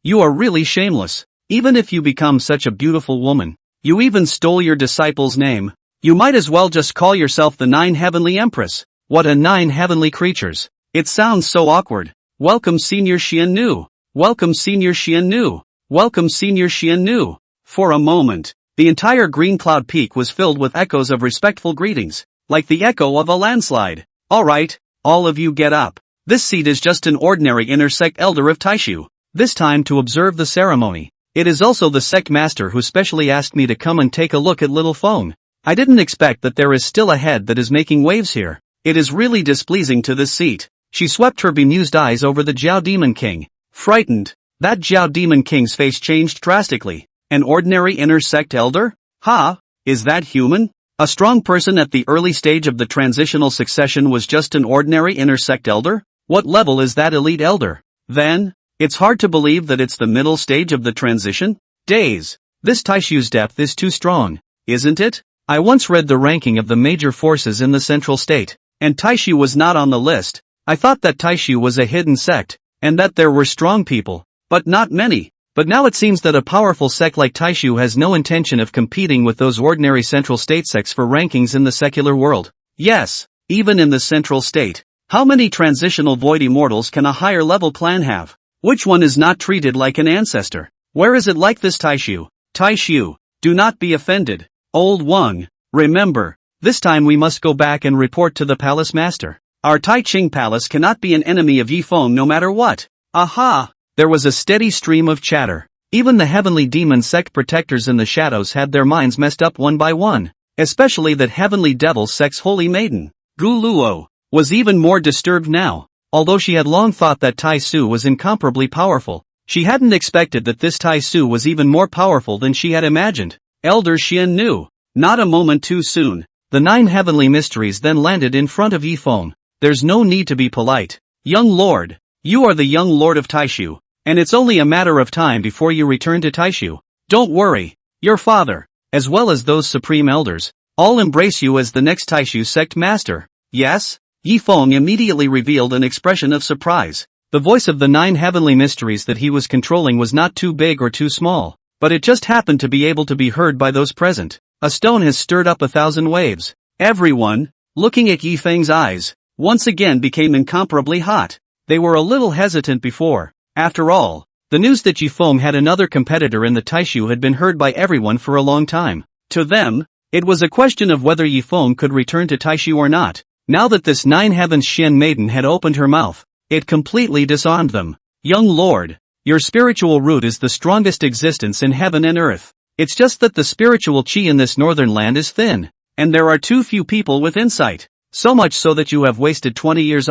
you are really shameless. Even if you become such a beautiful woman, you even stole your disciple's name. You might as well just call yourself the 9 heavenly empress. What a 9 heavenly creatures. It sounds so awkward. Welcome Senior Xian Nu. Welcome Senior Xian Nu. Welcome Senior Xian Nu. For a moment, the entire Green Cloud Peak was filled with echoes of respectful greetings, like the echo of a landslide. Alright, all of you get up. This seat is just an ordinary inner sect elder of Taishu. This time to observe the ceremony. It is also the sect master who specially asked me to come and take a look at little Feng. I didn't expect that there is still a head that is making waves here. It is really displeasing to this seat. She swept her bemused eyes over the Jiao Demon King. Frightened, that Jiao Demon King's face changed drastically. An ordinary inner sect elder? Ha! Is that human? A strong person at the early stage of the transitional succession was just an ordinary inner sect elder? What level is that elite elder? Then, it's hard to believe that it's the middle stage of the transition? Days. This Taishu's depth is too strong, isn't it? I once read the ranking of the major forces in the central state, and Taishu was not on the list. I thought that Taishu was a hidden sect, and that there were strong people, but not many. But now it seems that a powerful sect like Taishu has no intention of competing with those ordinary central state sects for rankings in the secular world. Yes, even in the central state. How many transitional void immortals can a higher level clan have? Which one is not treated like an ancestor? Where is it like this Taishu? Taishu, do not be offended. Old Wang, remember, this time we must go back and report to the palace master. Our Tai Ching palace cannot be an enemy of Yi Feng no matter what. Aha! There was a steady stream of chatter. Even the heavenly demon sect protectors in the shadows had their minds messed up one by one. Especially that heavenly devil sect's holy maiden, Gu Luo, was even more disturbed now. Although she had long thought that Tai Su was incomparably powerful, she hadn't expected that this Tai Su was even more powerful than she had imagined. Elder Xian Nu. Not a moment too soon. The 9 heavenly mysteries then landed in front of Yi Feng. There's no need to be polite. Young lord, you are the young lord of Taishu. And it's only a matter of time before you return to Taishu. Don't worry. Your father, as well as those supreme elders, all embrace you as the next Taishu sect master. Yes? Yifeng immediately revealed an expression of surprise. The voice of the 9 heavenly mysteries that he was controlling was not too big or too small, but it just happened to be able to be heard by those present. A stone has stirred up 1,000 waves. Everyone, looking at Yifeng's eyes, once again became incomparably hot. They were a little hesitant before. After all, the news that Yifeng had another competitor in the Taishu had been heard by everyone for a long time. To them, it was a question of whether Yifeng could return to Taishu or not. Now that this 9 heavens Xian maiden had opened her mouth, it completely disarmed them. Young lord, your spiritual root is the strongest existence in heaven and earth. It's just that the spiritual chi in this northern land is thin, and there are too few people with insight. So much so that you have wasted 20 years.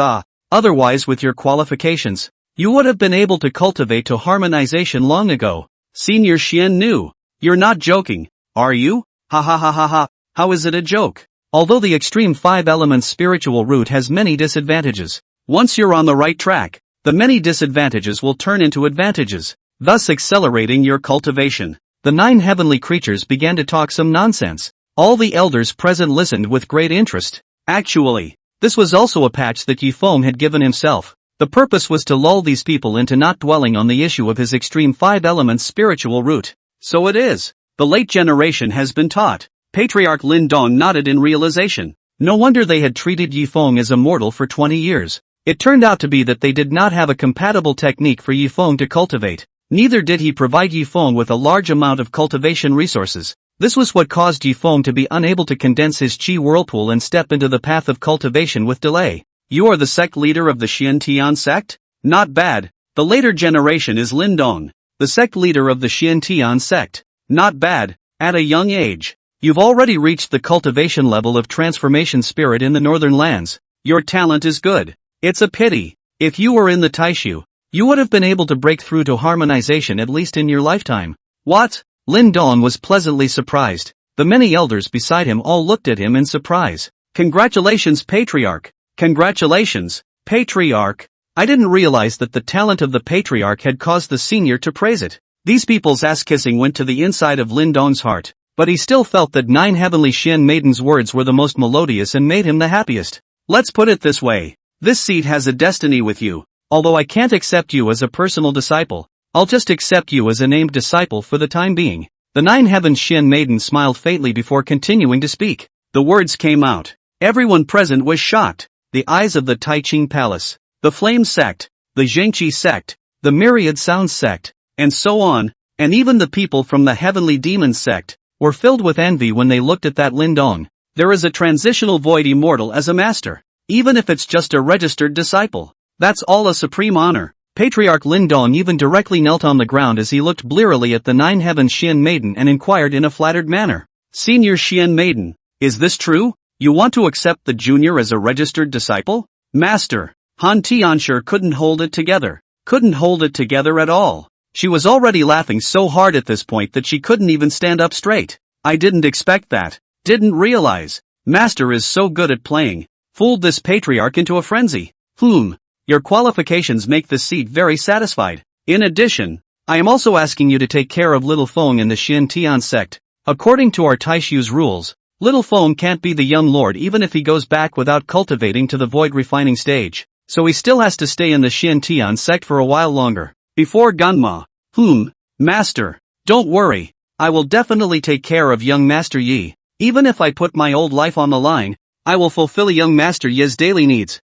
Otherwise with your qualifications, you would have been able to cultivate to harmonization long ago. Senior Xian knew. You're not joking, are you? Ha ha ha ha ha. How is it a joke? Although the extreme 5 elements spiritual root has many disadvantages, once you're on the right track, the many disadvantages will turn into advantages, thus accelerating your cultivation. The 9 heavenly creatures began to talk some nonsense. All the elders present listened with great interest. Actually, this was also a patch that Yifeng had given himself. The purpose was to lull these people into not dwelling on the issue of his extreme 5 elements spiritual root. So it is. The late generation has been taught. Patriarch Lin Dong nodded in realization. No wonder they had treated Yifeng as a mortal for 20 years. It turned out to be that they did not have a compatible technique for Yifeng to cultivate. Neither did he provide Yifeng with a large amount of cultivation resources. This was what caused Yifeng to be unable to condense his chi whirlpool and step into the path of cultivation with delay. You are the sect leader of the Xian Tian sect? Not bad. The later generation is Lin Dong, the sect leader of the Xian Tian sect. Not bad. At a young age, you've already reached the cultivation level of transformation spirit in the northern lands. Your talent is good. It's a pity. If you were in the Taishu, you would have been able to break through to harmonization at least in your lifetime. What? Lin Dong was pleasantly surprised. The many elders beside him all looked at him in surprise. Congratulations, Patriarch. Congratulations, Patriarch. I didn't realize that the talent of the Patriarch had caused the senior to praise it. These people's ass-kissing went to the inside of Lin Dong's heart, but he still felt that 9 heavenly Xian maidens' words were the most melodious and made him the happiest. Let's put it this way. This seat has a destiny with you. Although I can't accept you as a personal disciple, I'll just accept you as a named disciple for the time being. The 9 heavens Xian maiden smiled faintly before continuing to speak. The words came out. Everyone present was shocked. The eyes of the Taiching Palace, the Flame Sect, the Zhengqi Sect, the Myriad Sounds Sect, and so on, and even the people from the Heavenly Demon Sect, were filled with envy when they looked at that Lin Dong. There is a transitional void immortal as a master. Even if it's just a registered disciple, that's all a supreme honor. Patriarch Lin Dong even directly knelt on the ground as he looked blearily at the 9 heavens Xian maiden and inquired in a flattered manner. Senior Xian maiden, is this true? You want to accept the junior as a registered disciple? Master, Han Tianshur couldn't hold it together. Couldn't hold it together at all. She was already laughing so hard at this point that she couldn't even stand up straight. I didn't expect that. Didn't realize. Master is so good at playing. Fooled this patriarch into a frenzy. Your qualifications make this seat very satisfied. In addition, I am also asking you to take care of little Feng in the Xian Tian sect. According to our Taishu's rules, little Feng can't be the young lord even if he goes back without cultivating to the void refining stage. So he still has to stay in the Xian Tian sect for a while longer. Before Gunma. Master. Don't worry. I will definitely take care of young Master Yi. Even if I put my old life on the line, I will fulfill young Master Yi's daily needs.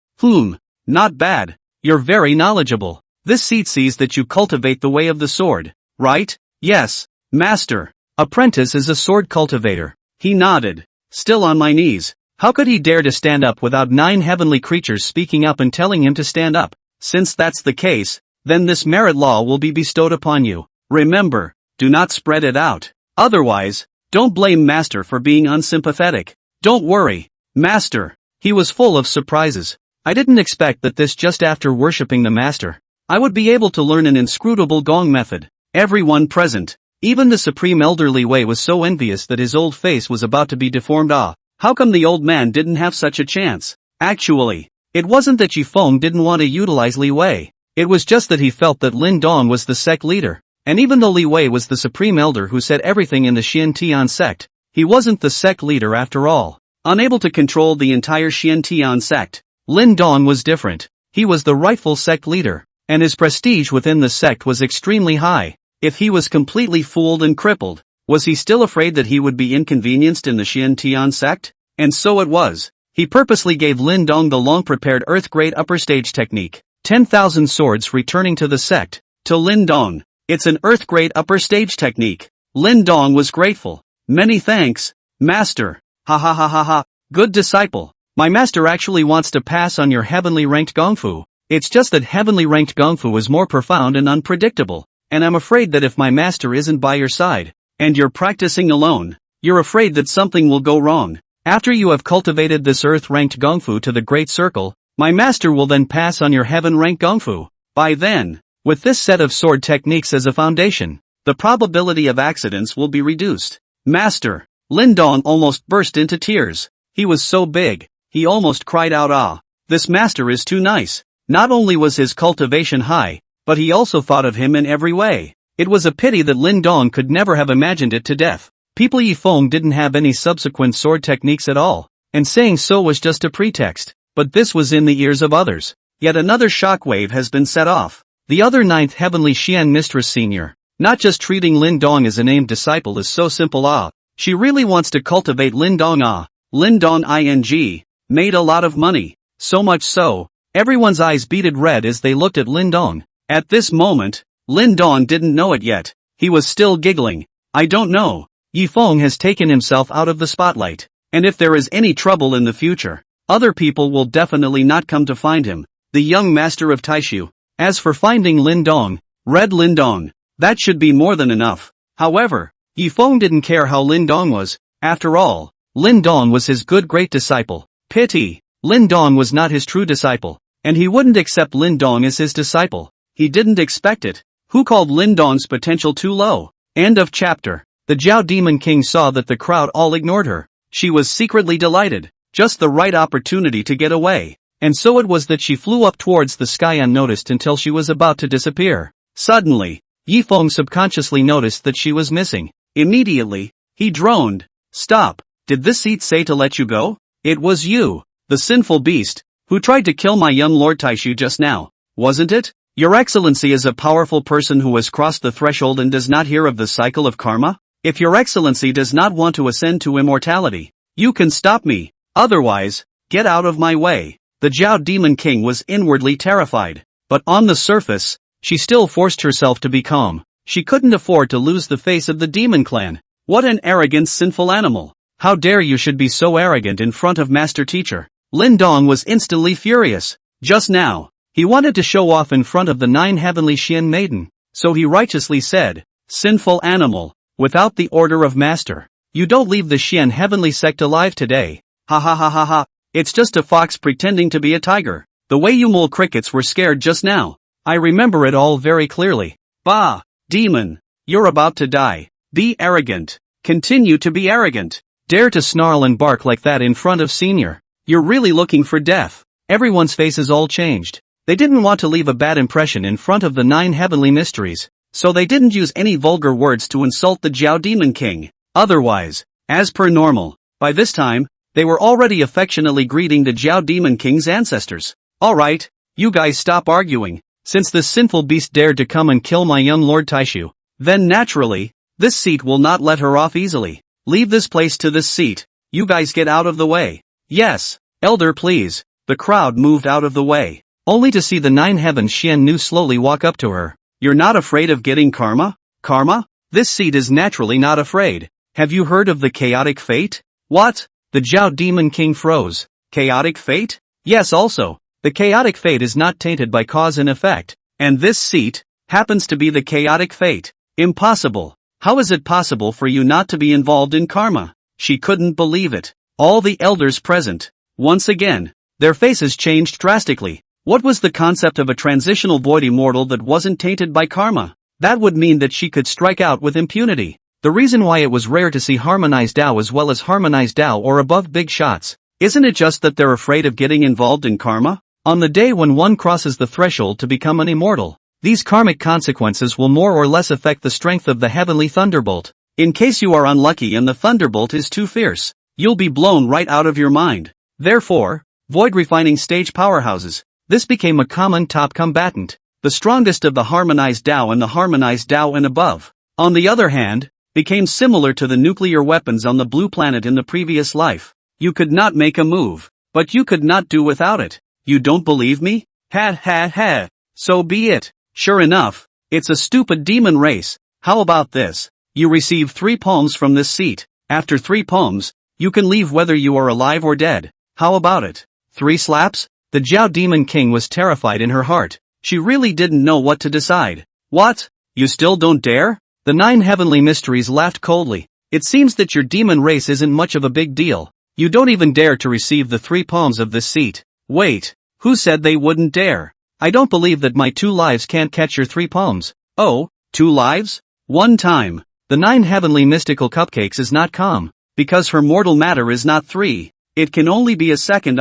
Not bad. You're very knowledgeable. This seat sees that you cultivate the way of the sword, right? Yes, Master. Apprentice is a sword cultivator. He nodded. Still on my knees. How could he dare to stand up without 9 heavenly creatures speaking up and telling him to stand up? Since that's the case, then this merit law will be bestowed upon you. Remember, do not spread it out. Otherwise, don't blame Master for being unsympathetic. Don't worry, Master. He was full of surprises. I didn't expect that this just after worshipping the Master, I would be able to learn an inscrutable gong method. Everyone present, even the supreme elderly Wei was so envious that his old face was about to be deformed. How come the old man didn't have such a chance? Actually, it wasn't that Yifeng didn't want to utilize Li Wei. It was just that he felt that Lin Dong was the sect leader. And even though Li Wei was the supreme elder who said everything in the Xian Tian sect, he wasn't the sect leader after all. Unable to control the entire Xian Tian sect, Lin Dong was different. He was the rightful sect leader, and his prestige within the sect was extremely high. If he was completely fooled and crippled, was he still afraid that he would be inconvenienced in the Xian Tian sect? And so it was. He purposely gave Lin Dong the long-prepared earth-grade upper stage technique. 10,000 swords returning to the sect. To Lin Dong, it's an earth-grade upper stage technique. Lin Dong was grateful. Many thanks, master. Ha ha ha ha ha. Good disciple. My master actually wants to pass on your heavenly ranked gongfu. It's just that heavenly ranked gongfu is more profound and unpredictable, and I'm afraid that if my master isn't by your side, and you're practicing alone, you're afraid that something will go wrong. After you have cultivated this earth-ranked gongfu to the great circle, my master will then pass on your heaven-ranked gongfu. By then, with this set of sword techniques as a foundation, the probability of accidents will be reduced. Master, Lin Dong almost burst into tears. He was so big, he almost cried out, ah, this master is too nice. Not only was his cultivation high, but he also thought of him in every way. It was a pity that Lin Dong could never have imagined it to death. People Yifeng didn't have any subsequent sword techniques at all, and saying so was just a pretext, but this was in the ears of others. Yet another shockwave has been set off. The other 9th Heavenly Xian Mistress Senior, not just treating Lin Dong as a named disciple is so simple, ah, she really wants to cultivate Lin Dong, ah. Lin Dong ing. Made a lot of money, so much so, everyone's eyes beaded red as they looked at Lin Dong. At this moment, Lin Dong didn't know it yet. He was still giggling. I don't know. Yifeng has taken himself out of the spotlight, and if there is any trouble in the future, other people will definitely not come to find him. The young master of Taishu. As for finding Lin Dong, Red Lin Dong, that should be more than enough. However, Yifeng didn't care how Lin Dong was. After all, Lin Dong was his good great disciple. Pity, Lin Dong was not his true disciple, and he wouldn't accept Lin Dong as his disciple. He didn't expect it. Who called Lin Dong's potential too low? End of chapter. The Zhao Demon King saw that the crowd all ignored her. She was secretly delighted, just the right opportunity to get away. And so it was that she flew up towards the sky unnoticed until she was about to disappear. Suddenly, Yifeng subconsciously noticed that she was missing. Immediately, he droned. Stop, did this seat say to let you go? It was you, the sinful beast, who tried to kill my young Lord Taishu just now, wasn't it? Your Excellency is a powerful person who has crossed the threshold and does not hear of the cycle of karma? If your Excellency does not want to ascend to immortality, you can stop me, otherwise, get out of my way. The Zhao Demon King was inwardly terrified, but on the surface, she still forced herself to be calm. She couldn't afford to lose the face of the demon clan. What an arrogant sinful animal. How dare you should be so arrogant in front of Master Teacher. Lin Dong was instantly furious. Just now, he wanted to show off in front of the 9 Heavenly Xian Maiden, so he righteously said, sinful animal, without the order of Master, you don't leave the Xian Heavenly Sect alive today. Ha ha ha ha ha, it's just a fox pretending to be a tiger. The way you mole crickets were scared just now. I remember it all very clearly. Bah, demon, you're about to die. Be arrogant. Continue to be arrogant. Dare to snarl and bark like that in front of Senior. You're really looking for death. Everyone's faces all changed. They didn't want to leave a bad impression in front of the 9 heavenly mysteries, so they didn't use any vulgar words to insult the Zhao Demon King. Otherwise, as per normal, by this time, they were already affectionately greeting the Zhao Demon King's ancestors. Alright, you guys stop arguing. Since this sinful beast dared to come and kill my young Lord Taishu, then naturally, this seat will not let her off easily. Leave this place to this seat. You guys get out of the way. Yes, elder please. The crowd moved out of the way, only to see the 9 heavens Xian Nu slowly walk up to her. You're not afraid of getting karma? Karma? This seat is naturally not afraid. Have you heard of the chaotic fate? What? The Zhao Demon King froze. Chaotic fate? Yes, also, the chaotic fate is not tainted by cause and effect, and this seat happens to be the chaotic fate. Impossible. How is it possible for you not to be involved in karma? She couldn't believe it. All the elders present, once again, their faces changed drastically. What was the concept of a transitional void immortal that wasn't tainted by karma? That would mean that she could strike out with impunity. The reason why it was rare to see harmonized Dao as well as harmonized Dao or above big shots, isn't it just that they're afraid of getting involved in karma? On the day when one crosses the threshold to become an immortal, these karmic consequences will more or less affect the strength of the heavenly thunderbolt. In case you are unlucky and the thunderbolt is too fierce, you'll be blown right out of your mind. Therefore, void refining stage powerhouses. This became a common top combatant, the strongest of the harmonized Tao and the harmonized Tao and above. On the other hand, became similar to the nuclear weapons on the blue planet in the previous life. You could not make a move, but you could not do without it. You don't believe me? Ha ha ha. So be it. Sure enough, it's a stupid demon race. How about this? You receive 3 palms from this seat. After 3 palms, you can leave whether you are alive or dead. How about it? 3 slaps? The Jiao Demon King was terrified in her heart. She really didn't know what to decide. What? You still don't dare? The 9 heavenly mysteries laughed coldly. It seems that your demon race isn't much of a big deal. You don't even dare to receive the 3 palms of this seat. Wait, who said they wouldn't dare? I don't believe that my 2 lives can't catch your 3 palms. Oh, 2 lives? 1 time. The 9 heavenly mystical cupcakes is not calm, because her mortal matter is not 3. It can only be a second.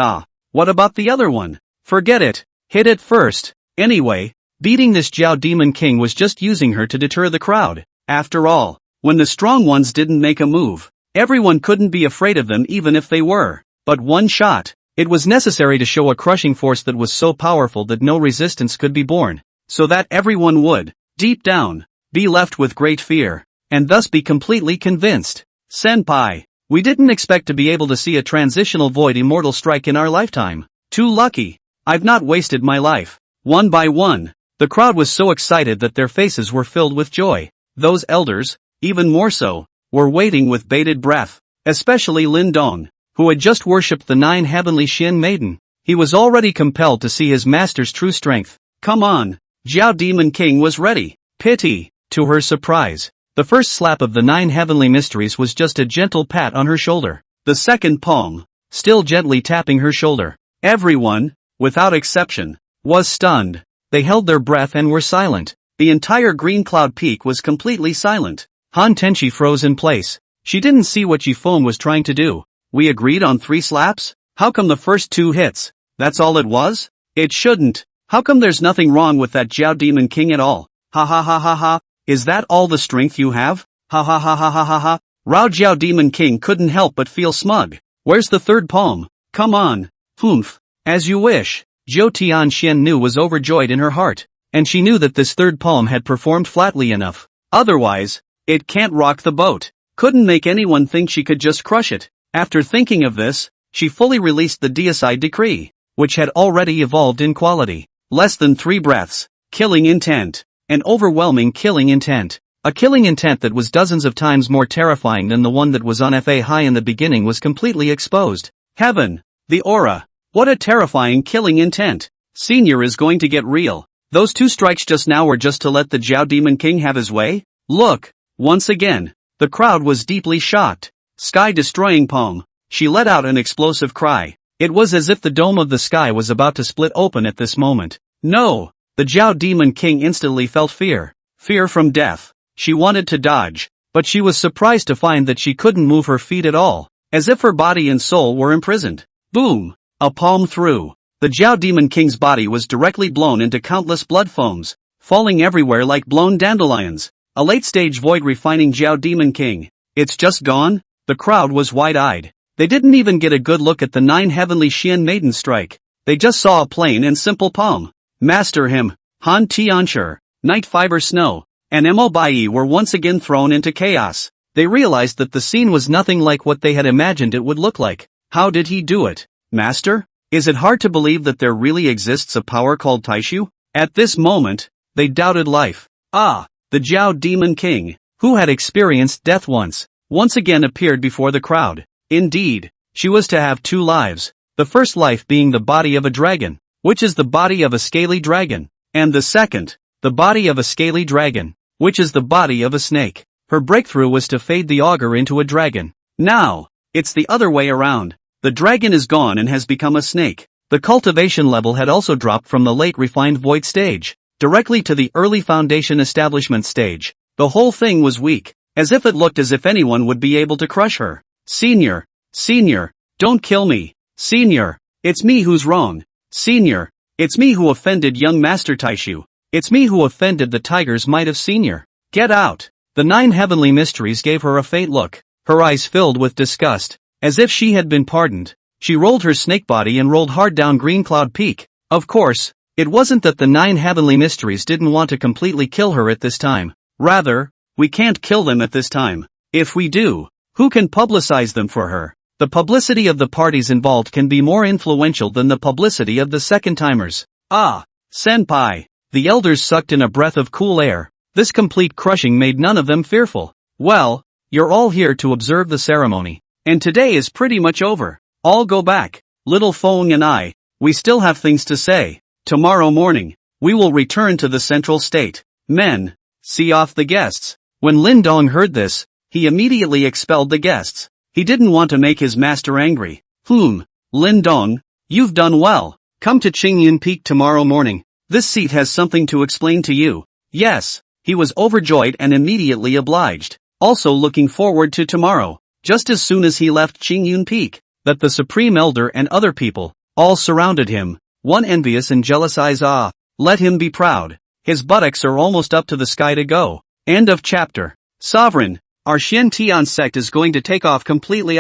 What about the other one? Forget it. Hit it first. Anyway, beating this Jiao Demon King was just using her to deter the crowd. After all, when the strong ones didn't make a move, everyone couldn't be afraid of them even if they were. But one shot. It was necessary to show a crushing force that was so powerful that no resistance could be borne, so that everyone would, deep down, be left with great fear, and thus be completely convinced. Senpai, we didn't expect to be able to see a transitional void immortal strike in our lifetime. Too lucky. I've not wasted my life. One by one, the crowd was so excited that their faces were filled with joy. Those elders, even more so, were waiting with bated breath, especially Lin Dong, who had just worshipped the 9 heavenly Shin Maiden. He was already compelled to see his master's true strength. Come on, Jiao Demon King was ready. Pity. To her surprise, the first slap of the 9 heavenly mysteries was just a gentle pat on her shoulder. The second palm, still gently tapping her shoulder. Everyone, without exception, was stunned. They held their breath and were silent. The entire green cloud peak was completely silent. Han Tenchi froze in place. She didn't see what Yifeng was trying to do. We agreed on 3 slaps? How come the first 2 hits? That's all it was? It shouldn't. How come there's nothing wrong with that Jiao Demon King at all? Ha ha ha ha ha. Is that all the strength you have? Ha ha ha ha ha ha ha. Rao Jiao Demon King couldn't help but feel smug. Where's the 3rd palm? Come on. Humph. As you wish. Zhou Tianxian Nu was overjoyed in her heart, and she knew that this 3rd palm had performed flatly enough. Otherwise, it can't rock the boat. Couldn't make anyone think she could just crush it. After thinking of this, she fully released the deicide decree, which had already evolved in quality. Less than 3 breaths. Killing intent. An overwhelming killing intent. A killing intent that was dozens of times more terrifying than the one that was on FA high in the beginning was completely exposed. Heaven! The aura! What a terrifying killing intent! Senior is going to get real. Those 2 strikes just now were just to let the Jiao Demon King have his way? Look! Once again, the crowd was deeply shocked. Sky-destroying palm. She let out an explosive cry. It was as if the dome of the sky was about to split open at this moment. No! The Jiao Demon King instantly felt fear. Fear from death. She wanted to dodge, but she was surprised to find that she couldn't move her feet at all, as if her body and soul were imprisoned. Boom! A palm through. The Jiao Demon King's body was directly blown into countless blood foams, falling everywhere like blown dandelions. A late-stage void refining Jiao Demon King. It's just gone? The crowd was wide-eyed. They didn't even get a good look at the 9 heavenly Xian Maiden strike. They just saw a plain and simple palm. Master him, Han Tianshi, Night Fiber Snow, and Mo Bai were once again thrown into chaos. They realized that the scene was nothing like what they had imagined it would look like. How did he do it? Master? Is it hard to believe that there really exists a power called Taishu? At this moment, they doubted life. The Jiao Demon King, who had experienced death once again appeared before the crowd. Indeed, she was to have 2 lives, the first life being the body of a dragon, which is the body of a scaly dragon, and the second, the body of a scaly dragon, which is the body of a snake. Her breakthrough was to fade the augur into a dragon. Now, it's the other way around. The dragon is gone and has become a snake. The cultivation level had also dropped from the late refined void stage, directly to the early foundation establishment stage. The whole thing was weak, as if it looked as if anyone would be able to crush her. Senior, don't kill me. Senior, it's me who's wrong. Senior, it's me who offended young Master Taishu. It's me who offended the tiger's might of Senior. Get out. The 9 heavenly mysteries gave her a faint look, her eyes filled with disgust, as if she had been pardoned. She rolled her snake body and rolled hard down Green Cloud Peak. Of course, it wasn't that the 9 heavenly mysteries didn't want to completely kill her at this time. Rather, we can't kill them at this time. If we do, who can publicize them for her? The publicity of the parties involved can be more influential than the publicity of the second-timers. Ah, senpai. The elders sucked in a breath of cool air. This complete crushing made none of them fearful. Well, you're all here to observe the ceremony. And today is pretty much over. All go back. Little Feng and I, we still have things to say. Tomorrow morning, we will return to the central state. Men, see off the guests. When Lin Dong heard this, he immediately expelled the guests. He didn't want to make his master angry. Lin Dong, you've done well. Come to Qingyun Peak tomorrow morning. This seat has something to explain to you. Yes, he was overjoyed and immediately obliged. Also looking forward to tomorrow. Just as soon as he left Qingyun Peak, that the Supreme Elder and other people, all surrounded him. One envious and jealous eyes. Let him be proud. His buttocks are almost up to the sky to go. End of chapter. Sovereign, our Xian Tian sect is going to take off completely.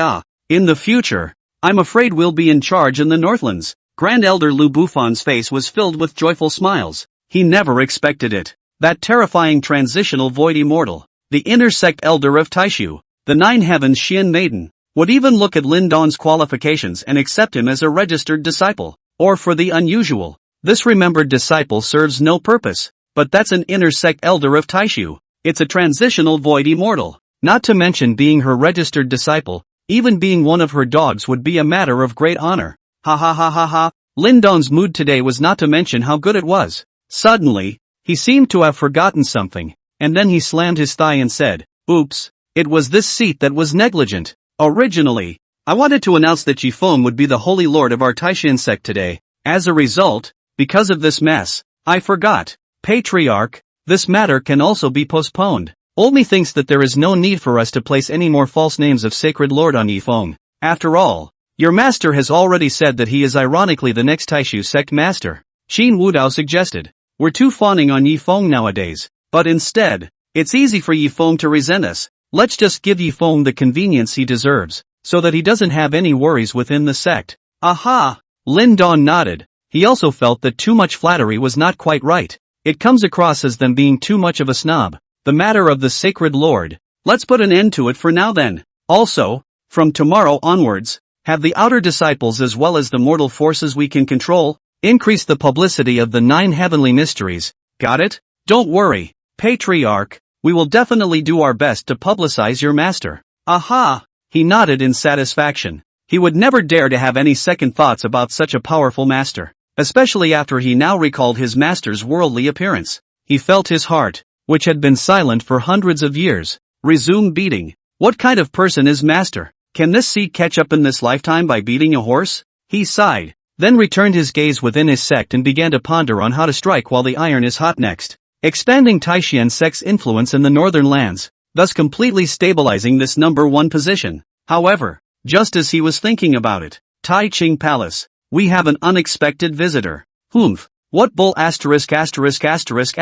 In the future, I'm afraid we'll be in charge in the Northlands. Grand Elder Lu Bufon's face was filled with joyful smiles. He never expected it. That terrifying transitional void immortal, the inner sect elder of Taishu, the 9 heavens Xian maiden, would even look at Lin Dong's qualifications and accept him as a registered disciple. Or for the unusual, this remembered disciple serves no purpose, but that's an inner sect elder of Taishu. It's a transitional void immortal. Not to mention being her registered disciple, even being one of her dogs would be a matter of great honor. Ha ha ha ha ha. Lin Dong's mood today was not to mention how good it was. Suddenly, he seemed to have forgotten something, and then he slammed his thigh and said, "Oops, it was this seat that was negligent. Originally, I wanted to announce that Yifeng would be the holy lord of our Taishan sect today. As a result, because of this mess, I forgot. Patriarch, this matter can also be postponed. Olmi thinks that there is no need for us to place any more false names of Sacred Lord on Yifeng. After all, your master has already said that he is ironically the next Taishu sect master." Qin Wudao suggested. We're too fawning on Yifeng nowadays. But instead, it's easy for Yifeng to resent us. Let's just give Yifeng the convenience he deserves, so that he doesn't have any worries within the sect. Aha! Lin Dong nodded. He also felt that too much flattery was not quite right. It comes across as them being too much of a snob. The matter of the Sacred Lord. Let's put an end to it for now then. Also, from tomorrow onwards, have the outer disciples as well as the mortal forces we can control. Increase the publicity of the 9 heavenly mysteries. Got it? Don't worry, Patriarch. We will definitely do our best to publicize your master. Aha! He nodded in satisfaction. He would never dare to have any second thoughts about such a powerful master, especially after he now recalled his master's worldly appearance. He felt his heart, which had been silent for hundreds of years, resume beating. What kind of person is master? Can this seed catch up in this lifetime by beating a horse? He sighed, then returned his gaze within his sect and began to ponder on how to strike while the iron is hot next. Expanding Taishan sect's influence in the northern lands, thus completely stabilizing this number 1 position. However, just as he was thinking about it, Tai Ching Palace, we have an unexpected visitor. What bull Taishu?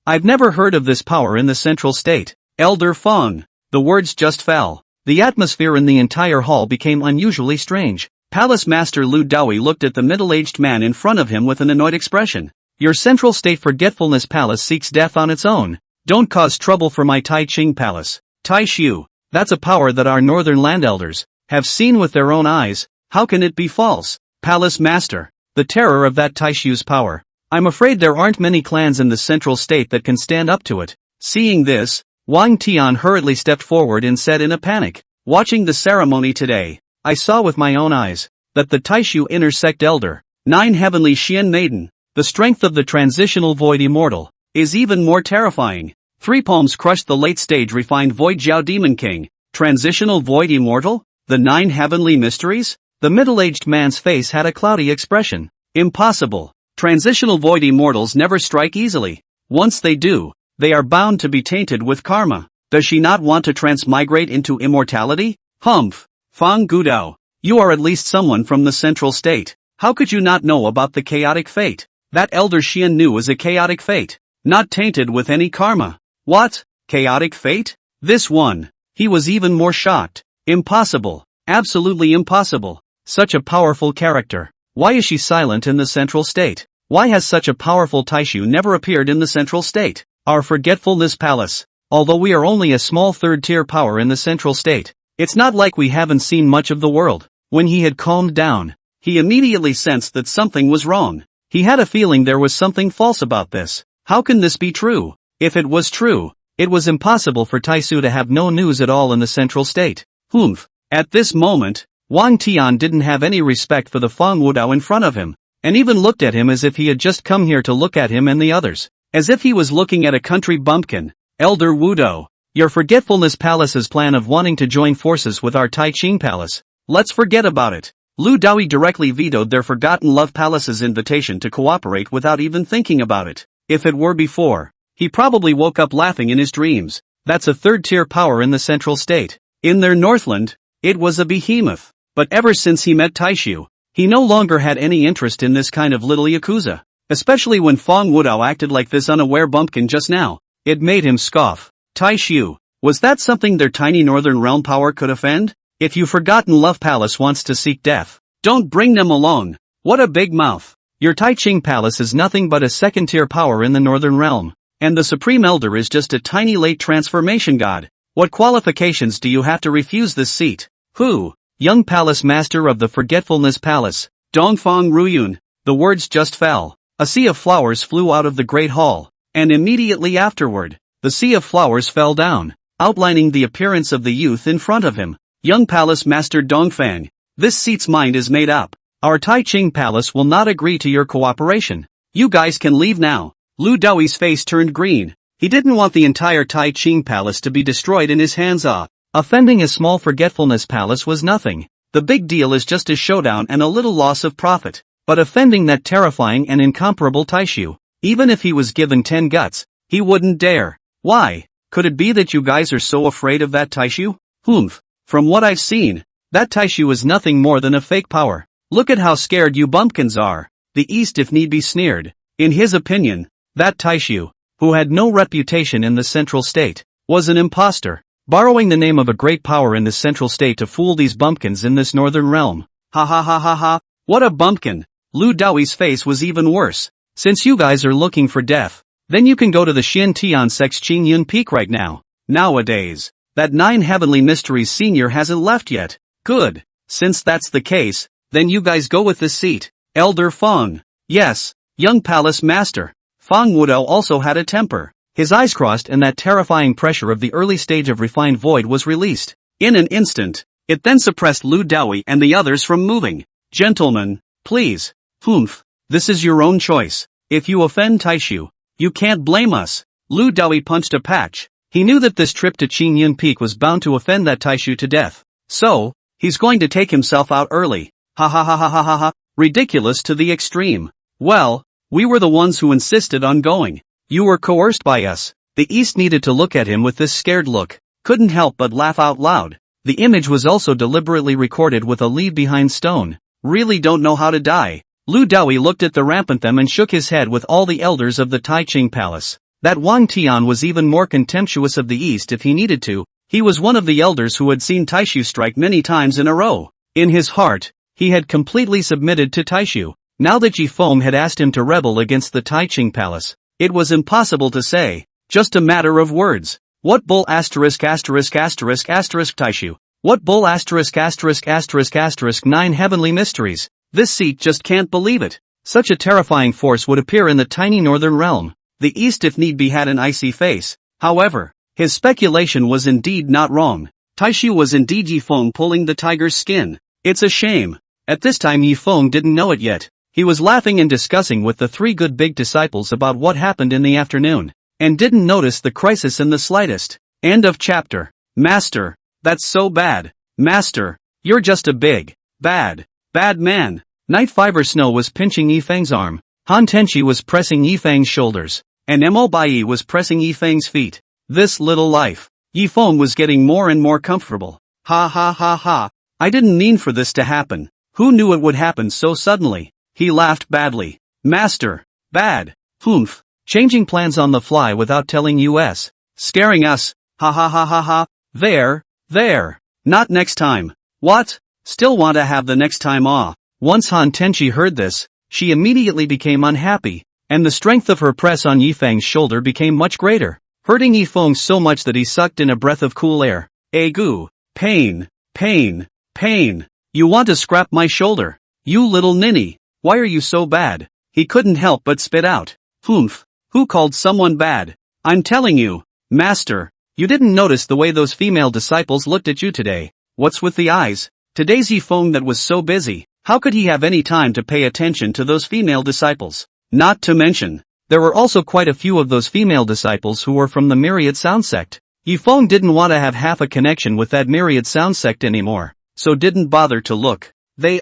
I've never heard of this power in the central state. Elder Feng. The words just fell. The atmosphere in the entire hall became unusually strange. Palace Master Lu Daoi looked at the middle-aged man in front of him with an annoyed expression. Your central state forgetfulness palace seeks death on its own. Don't cause trouble for my Tai Ching Palace. Taishu, that's a power that our northern land elders have seen with their own eyes. How can it be false? Palace Master, the terror of that Taishu's power. I'm afraid there aren't many clans in the central state that can stand up to it. Seeing this, Wang Tian hurriedly stepped forward and said in a panic, watching the ceremony today, I saw with my own eyes that the Taishu inner sect elder, 9 heavenly Xian maiden, the strength of the transitional void immortal, is even more terrifying. 3 palms crushed the late stage refined void Jiao Demon King, transitional void immortal, the 9 heavenly mysteries? The middle-aged man's face had a cloudy expression. Impossible. Transitional void immortals never strike easily. Once they do, they are bound to be tainted with karma. Does she not want to transmigrate into immortality? Humph. Fang Gudao, you are at least someone from the central state. How could you not know about the chaotic fate? That elder Xian knew was a chaotic fate, not tainted with any karma. What? Chaotic fate? This one. He was even more shocked. Impossible. Absolutely impossible. Such a powerful character. Why is she silent in the Central State? Why has such a powerful Taishu never appeared in the Central State? Our Forgetfulness Palace. Although we are only a small third-tier power in the Central State, it's not like we haven't seen much of the world. When he had calmed down, he immediately sensed that something was wrong. He had a feeling there was something false about this. How can this be true? If it was true, it was impossible for Taisu to have no news at all in the Central State. Humph. At this moment, Wang Tian didn't have any respect for the Feng Wudao in front of him, and even looked at him as if he had just come here to look at him and the others. As if he was looking at a country bumpkin. Elder Wudao, your Forgetfulness Palace's plan of wanting to join forces with our Tai Ching Palace, let's forget about it. Lu Daoi directly vetoed their Forgotten Love Palace's invitation to cooperate without even thinking about it. If it were before, he probably woke up laughing in his dreams. That's a third-tier power in the Central State. In their Northland, it was a behemoth. But ever since he met Taishu, he no longer had any interest in this kind of little yakuza. Especially when Feng Wudao acted like this unaware bumpkin just now. It made him scoff. Taishu, was that something their tiny northern realm power could offend? If your Forgotten Love Palace wants to seek death, don't bring them along. What a big mouth. Your Tai Ching Palace is nothing but a second-tier power in the northern realm. And the Supreme Elder is just a tiny late transformation god. What qualifications do you have to refuse this seat? Who? Young Palace Master of the Forgetfulness Palace, Dongfang Ruyun. The words just fell. A sea of flowers flew out of the Great Hall. And immediately afterward, the sea of flowers fell down, outlining the appearance of the youth in front of him. Young Palace Master Dongfang, this seat's mind is made up. Our Tai Ching Palace will not agree to your cooperation. You guys can leave now. Lu Daoi's face turned green. He didn't want the entire Tai Ching Palace to be destroyed in his hands. Offending a small Forgetfulness Palace was nothing. The big deal is just a showdown and a little loss of profit. But offending that terrifying and incomparable Taishu, even if he was given 10 guts, he wouldn't dare. Why? Could it be that you guys are so afraid of that Taishu? Humph. From what I've seen, that Taishu is nothing more than a fake power. Look at how scared you bumpkins are. The East if need be sneered. In his opinion, that Taishu, who had no reputation in the Central State, was an imposter, borrowing the name of a great power in the Central State to fool these bumpkins in this northern realm. Ha ha ha ha ha. What a bumpkin. Lu Daoi's face was even worse. Since you guys are looking for death, then you can go to the Xin Tian Sex Qing Yun Peak right now. Nowadays, that 9 Heavenly Mysteries Senior hasn't left yet. Good. Since that's the case, then you guys go with this seat. Elder Feng. Yes, young Palace Master. Feng Wudao also had a temper. His eyes crossed and that terrifying pressure of the early stage of refined void was released. In an instant, it then suppressed Lu Daoi and the others from moving. Gentlemen, please. Humph. This is your own choice. If you offend Taishu, you can't blame us. Lu Daoi punched a patch. He knew that this trip to Qingyun Peak was bound to offend that Taishu to death. So, he's going to take himself out early. Ha ha ha ha ha ha ha. Ridiculous to the extreme. Well, we were the ones who insisted on going. You were coerced by us. The East needed to look at him with this scared look. Couldn't help but laugh out loud. The image was also deliberately recorded with a leave behind stone. Really don't know how to die. Lu Daoi looked at the rampant them and shook his head with all the elders of the Tai Ching Palace. That Wang Tian was even more contemptuous of the East if he needed to. He was one of the elders who had seen Taishu strike many times in a row. In his heart, he had completely submitted to Taishu. Now that Ji Feng had asked him to rebel against the Tai Ching Palace, it was impossible to say. Just a matter of words. What bull asterisk asterisk asterisk asterisk Taishu? What bull asterisk asterisk asterisk asterisk 9 Heavenly Mysteries? This seat just can't believe it. Such a terrifying force would appear in the tiny northern realm. The East if need be had an icy face. However, his speculation was indeed not wrong. Taishu was indeed Yi Feng pulling the tiger's skin. It's a shame. At this time Yi Feng didn't know it yet. He was laughing and discussing with the 3 good big disciples about what happened in the afternoon, and didn't notice the crisis in the slightest. End of chapter. Master, that's so bad. Master, you're just a big, bad man. Night Fiber Snow was pinching Yifeng's arm. Han Tenchi was pressing Yifeng's shoulders. And Mo Bai was pressing Yifeng's feet. This little life. Yifeng was getting more and more comfortable. Ha ha ha ha. I didn't mean for this to happen. Who knew it would happen so suddenly? He laughed badly. Master. Bad. Humph. Changing plans on the fly without telling us. Scaring us. Ha ha ha ha ha. There. Not next time. What? Still want to have the next time off. Once Han Tenchi heard this, she immediately became unhappy, and the strength of her press on Yifeng's shoulder became much greater, hurting Yifeng so much that he sucked in a breath of cool air. Agu! Pain! Pain! Pain! You want to scrap my shoulder? You little ninny! Why are you so bad? He couldn't help but spit out. Humph! Who called someone bad? I'm telling you, Master, you didn't notice the way those female disciples looked at you today. What's with the eyes? Today's Yifeng that was so busy, how could he have any time to pay attention to those female disciples? Not to mention, there were also quite a few of those female disciples who were from the Myriad Sound Sect. Yifeng didn't want to have half a connection with that Myriad Sound Sect anymore, so didn't bother to look. They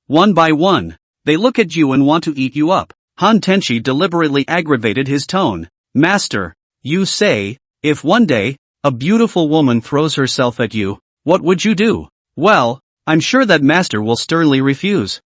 one by one, they look at you and want to eat you up. Han Tenchi deliberately aggravated his tone. Master, you say, if one day, a beautiful woman throws herself at you, what would you do? Well, I'm sure that Master will sternly refuse.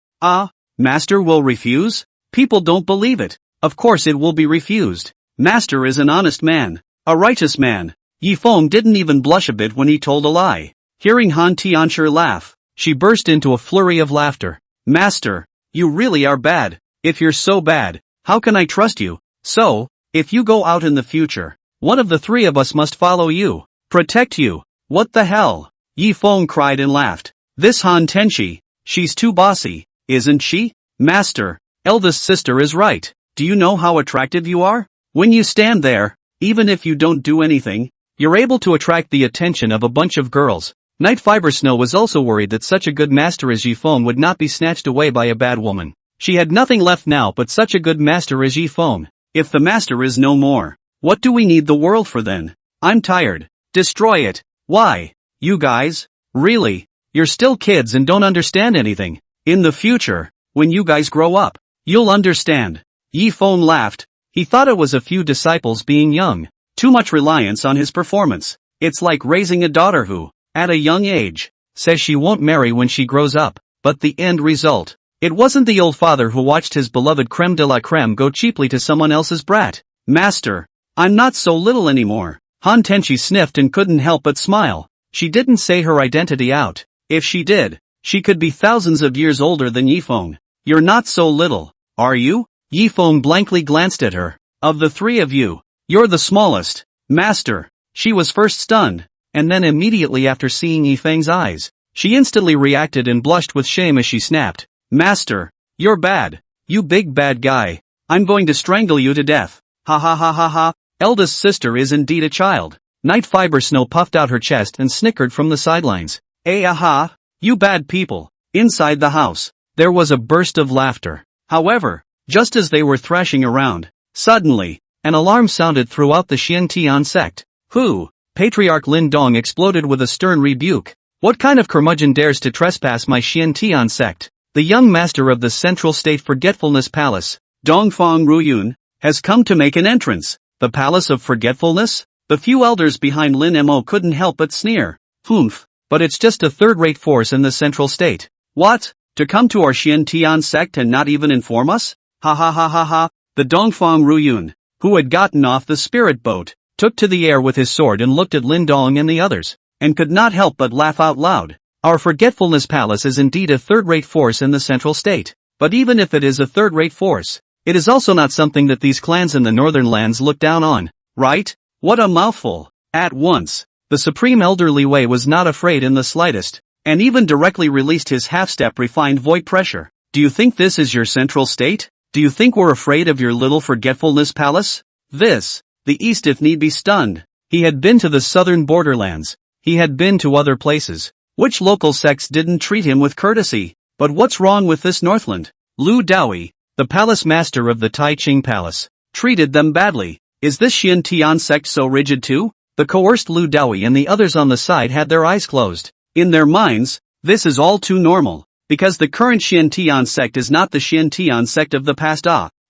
Master will refuse? People don't believe it. Of course it will be refused. Master is an honest man, a righteous man. Yifeng didn't even blush a bit when he told a lie. Hearing Han Tianshi laugh, she burst into a flurry of laughter. Master, you really are bad. If you're so bad, how can I trust you? So, if you go out in the future, one of the three of us must follow you, protect you. What the hell? Yifeng cried and laughed. This Han Tenchi, she's too bossy, isn't she? Master, eldest sister is right. Do you know how attractive you are? When you stand there, even if you don't do anything, you're able to attract the attention of a bunch of girls. Night Fiber Snow was also worried that such a good master as Yifeng would not be snatched away by a bad woman. She had nothing left now but such a good master as Yifeng. If the master is no more, what do we need the world for then? I'm tired. Destroy it. Why? You guys? Really? You're still kids and don't understand anything. In the future, when you guys grow up, you'll understand. Yifeng laughed. He thought it was a few disciples being young. Too much reliance on his performance. It's like raising a daughter who, at a young age, says she won't marry when she grows up, but the end result. It wasn't the old father who watched his beloved creme de la creme go cheaply to someone else's brat. Master, I'm not so little anymore. Han Tenchi sniffed and couldn't help but smile. She didn't say her identity out. If she did, she could be thousands of years older than Yifeng. You're not so little, are you? Yifeng blankly glanced at her. Of the three of you, you're the smallest. Master. She was first stunned, and then immediately after seeing Yifeng's eyes, she instantly reacted and blushed with shame as she snapped. Master, you're bad. You big bad guy. I'm going to strangle you to death. Ha ha ha ha ha. Eldest sister is indeed a child. Night Fiber Snow puffed out her chest and snickered from the sidelines. Aha! You bad people. Inside the house, there was a burst of laughter. However, just as they were thrashing around, suddenly, an alarm sounded throughout the Xiantian sect. Who? Patriarch Lin Dong exploded with a stern rebuke. What kind of curmudgeon dares to trespass my Xiantian sect? The young master of the Central State Forgetfulness Palace, Dongfang Ruyun, has come to make an entrance. The Palace of Forgetfulness? The few elders behind Lin Mo couldn't help but sneer. Humph, but it's just a third-rate force in the Central State. What? To come to our Xiantian sect and not even inform us? Ha ha ha ha ha. The Dongfang Ruyun, who had gotten off the spirit boat, took to the air with his sword and looked at Lin Dong and the others, and could not help but laugh out loud. Our Forgetfulness Palace is indeed a third-rate force in the Central State, but even if it is a third-rate force, it is also not something that these clans in the northern lands look down on, right? What a mouthful. At once, the Supreme Elder Li Wei was not afraid in the slightest, and even directly released his half-step refined void pressure. Do you think this is your Central State? Do you think we're afraid of your little Forgetfulness Palace? This, the East if need be stunned. He had been to the southern borderlands. He had been to other places. Which local sects didn't treat him with courtesy? But what's wrong with this Northland? Lu Daoi, the palace master of the Tai Ching Palace, treated them badly. Is this Xiantian sect so rigid too? The coerced Lu Daoi and the others on the side had their eyes closed. In their minds, this is all too normal, because the current Xiantian sect is not the Xiantian sect of the past.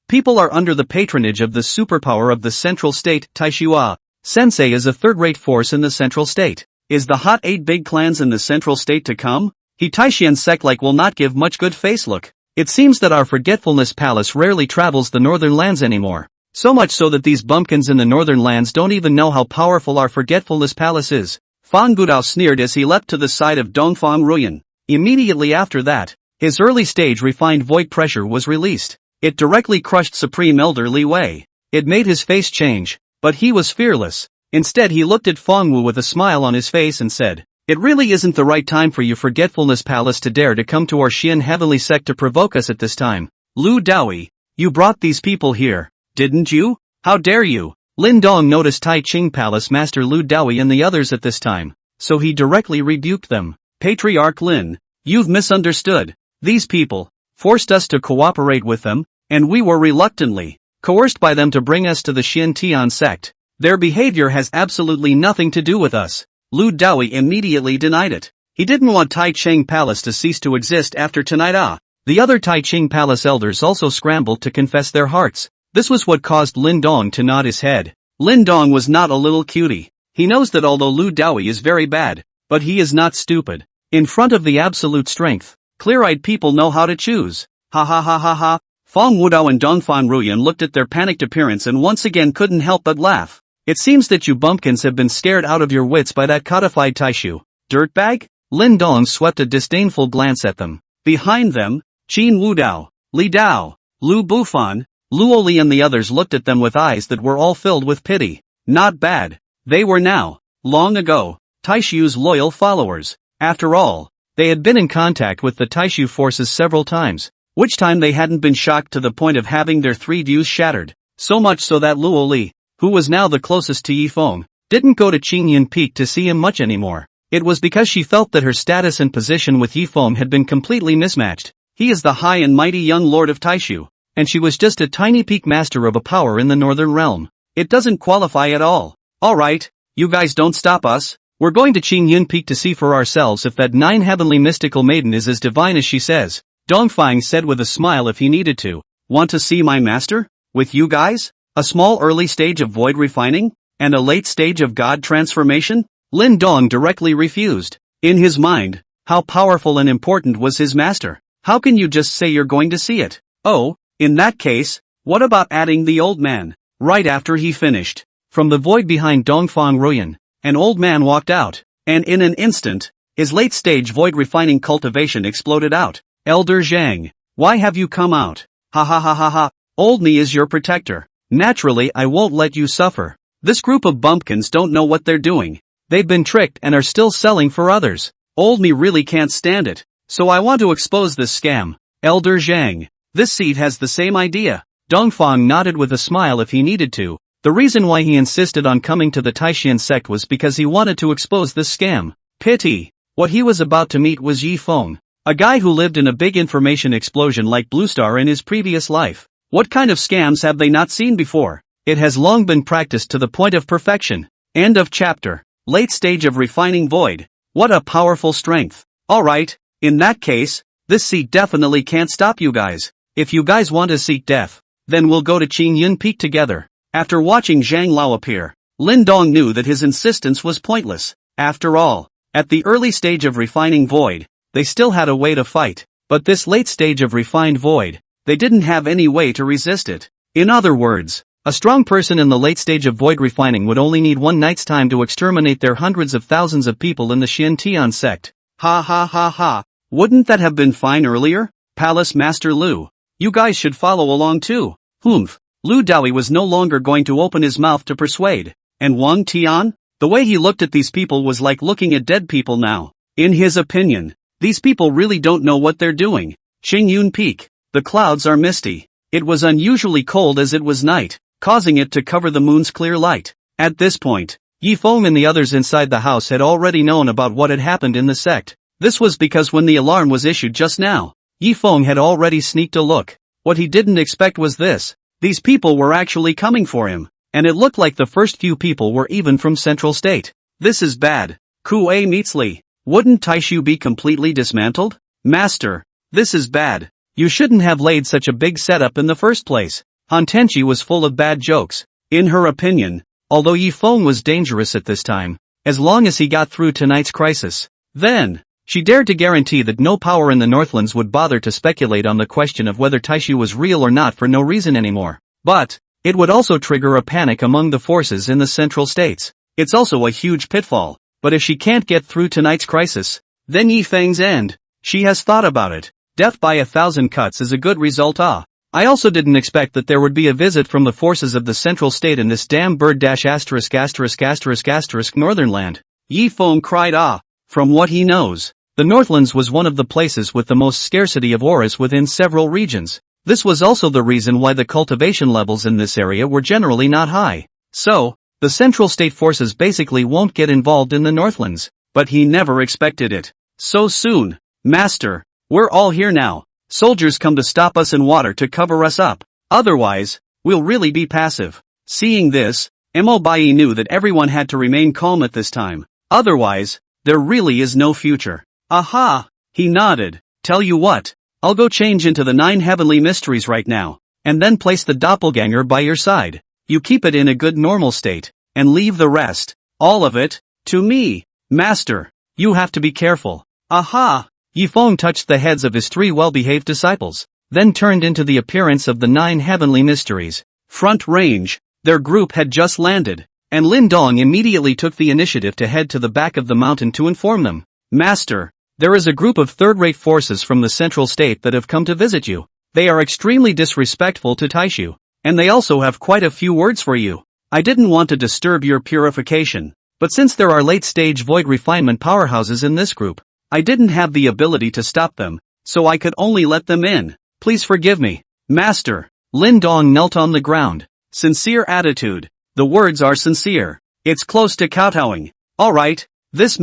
People are under the patronage of the superpower of the Central State. Taishua Sensei is a third-rate force in the Central State. Is the hot 8 big clans in the Central State to come? He Taishian sect like will not give much good face look. It seems that our Forgetfulness Palace rarely travels the northern lands anymore. So much so that these bumpkins in the northern lands don't even know how powerful our Forgetfulness Palace is. Fan Gudao sneered as he leapt to the side of Dongfang Ruyan. Immediately after that, his early stage refined void pressure was released. It directly crushed Supreme Elder Li Wei. It made his face change, but he was fearless. Instead he looked at Fangwu with a smile on his face and said, "It really isn't the right time for you Forgetfulness Palace to dare to come to our Xian Heavenly Sect to provoke us at this time. Lu Daoyi, you brought these people here, didn't you? How dare you?" Lin Dong noticed Tai Ching Palace Master Lu Daoyi and the others at this time, so he directly rebuked them. "Patriarch Lin, you've misunderstood. These people forced us to cooperate with them, and we were reluctantly coerced by them to bring us to the Xian Tian sect. Their behavior has absolutely nothing to do with us." Lu Daoyi immediately denied it. He didn't want Tai Ching Palace to cease to exist after tonight. The other Tai Ching Palace elders also scrambled to confess their hearts. This was what caused Lin Dong to nod his head. Lin Dong was not a little cutie. He knows that although Lu Daoyi is very bad, but he is not stupid. In front of the absolute strength, clear-eyed people know how to choose. Ha ha ha ha ha. Fang Wudao and Dongfan Ruyan looked at their panicked appearance and once again couldn't help but laugh. "It seems that you bumpkins have been scared out of your wits by that codified Taishu dirtbag?" Lin Dong swept a disdainful glance at them. Behind them, Qin Wudao, Li Dao, Lu Bufan, Luo Li and the others looked at them with eyes that were all filled with pity. Not bad. They were now, long ago, Taishu's loyal followers. After all, they had been in contact with the Taishu forces several times, which time they hadn't been shocked to the point of having their 3 views shattered. So much so that Luo Li, who was now the closest to Yifeng, didn't go to Qingyan Peak to see him much anymore. It was because she felt that her status and position with Yifeng had been completely mismatched. He is the high and mighty young lord of Taishu, and she was just a tiny peak master of a power in the northern realm. It doesn't qualify at all. Alright, you guys don't stop us. We're going to Qingyun Peak to see for ourselves if that 9 heavenly mystical maiden is as divine as she says, Dongfang said with a smile if he needed to. Want to see my master? With you guys? A small early stage of void refining? And a late stage of god transformation? Lin Dong directly refused. In his mind, how powerful and important was his master? How can you just say you're going to see it? Oh, in that case, what about adding the old man? Right after he finished, from the void behind Dongfang Ruyan, an old man walked out, and in an instant, his late-stage void refining cultivation exploded out. Elder Zhang, why have you come out? Ha ha ha ha ha, Old Me is your protector. Naturally I won't let you suffer. This group of bumpkins don't know what they're doing. They've been tricked and are still selling for others. Old Me really can't stand it, so I want to expose this scam. Elder Zhang, this seat has the same idea. Dongfang nodded with a smile if he needed to. The reason why he insisted on coming to the Taishan sect was because he wanted to expose this scam. Pity. What he was about to meet was Yi Feng, a guy who lived in a big information explosion like Blue Star in his previous life. What kind of scams have they not seen before? It has long been practiced to the point of perfection. End of chapter. Late stage of refining void. What a powerful strength. Alright, in that case, this seat definitely can't stop you guys. If you guys want to seek death, then we'll go to Qingyun Peak together. After watching Zhang Lao appear, Lin Dong knew that his insistence was pointless. After all, at the early stage of refining void, they still had a way to fight, but this late stage of refined void, they didn't have any way to resist it. In other words, a strong person in the late stage of void refining would only need one night's time to exterminate their hundreds of thousands of people in the Xian Tian sect. Ha ha ha ha, wouldn't that have been fine earlier? Palace Master Lu, you guys should follow along too. Humph. Lu Daoyi was no longer going to open his mouth to persuade. And Wang Tian? The way he looked at these people was like looking at dead people now. In his opinion, these people really don't know what they're doing. Qingyun Peak. The clouds are misty. It was unusually cold as it was night, causing it to cover the moon's clear light. At this point, Yi Feng and the others inside the house had already known about what had happened in the sect. This was because when the alarm was issued just now, Yi Feng had already sneaked a look. What he didn't expect was this. These people were actually coming for him, and it looked like the first few people were even from Central State. This is bad. Kue meets Li. Wouldn't Taishu be completely dismantled? Master, this is bad. You shouldn't have laid such a big setup in the first place. Han Tenchi was full of bad jokes. In her opinion, although Yi Feng was dangerous at this time, as long as he got through tonight's crisis, then she dared to guarantee that no power in the Northlands would bother to speculate on the question of whether Taishu was real or not for no reason anymore. But it would also trigger a panic among the forces in the Central States. It's also a huge pitfall. But if she can't get through tonight's crisis, then Yi Feng's end. She has thought about it. Death by 1,000 cuts is a good result. I also didn't expect that there would be a visit from the forces of the central state in this damn bird ****** northern land. Yi Feng cried. From what he knows, the Northlands was one of the places with the most scarcity of auras within several regions. This was also the reason why the cultivation levels in this area were generally not high. So, the central state forces basically won't get involved in the Northlands. But he never expected it. So soon. Master, we're all here now. Soldiers come to stop us in water to cover us up. Otherwise, we'll really be passive. Seeing this, Mo Bai knew that everyone had to remain calm at this time. Otherwise, there really is no future. Aha! He nodded. Tell you what, I'll go change into the 9 heavenly mysteries right now, and then place the doppelganger by your side. You keep it in a good normal state, and leave the rest, all of it, to me. Master, you have to be careful. Aha! Yi Feng touched the heads of his 3 well-behaved disciples, then turned into the appearance of the 9 heavenly mysteries. Front range, their group had just landed, and Lin Dong immediately took the initiative to head to the back of the mountain to inform them. Master, there is a group of third-rate forces from the central state that have come to visit you. They are extremely disrespectful to Taishu, and they also have quite a few words for you. I didn't want to disturb your purification, but since there are late-stage void refinement powerhouses in this group, I didn't have the ability to stop them, so I could only let them in. Please forgive me. Master, Lin Dong knelt on the ground. Sincere attitude. The words are sincere. It's close to kowtowing. Alright, this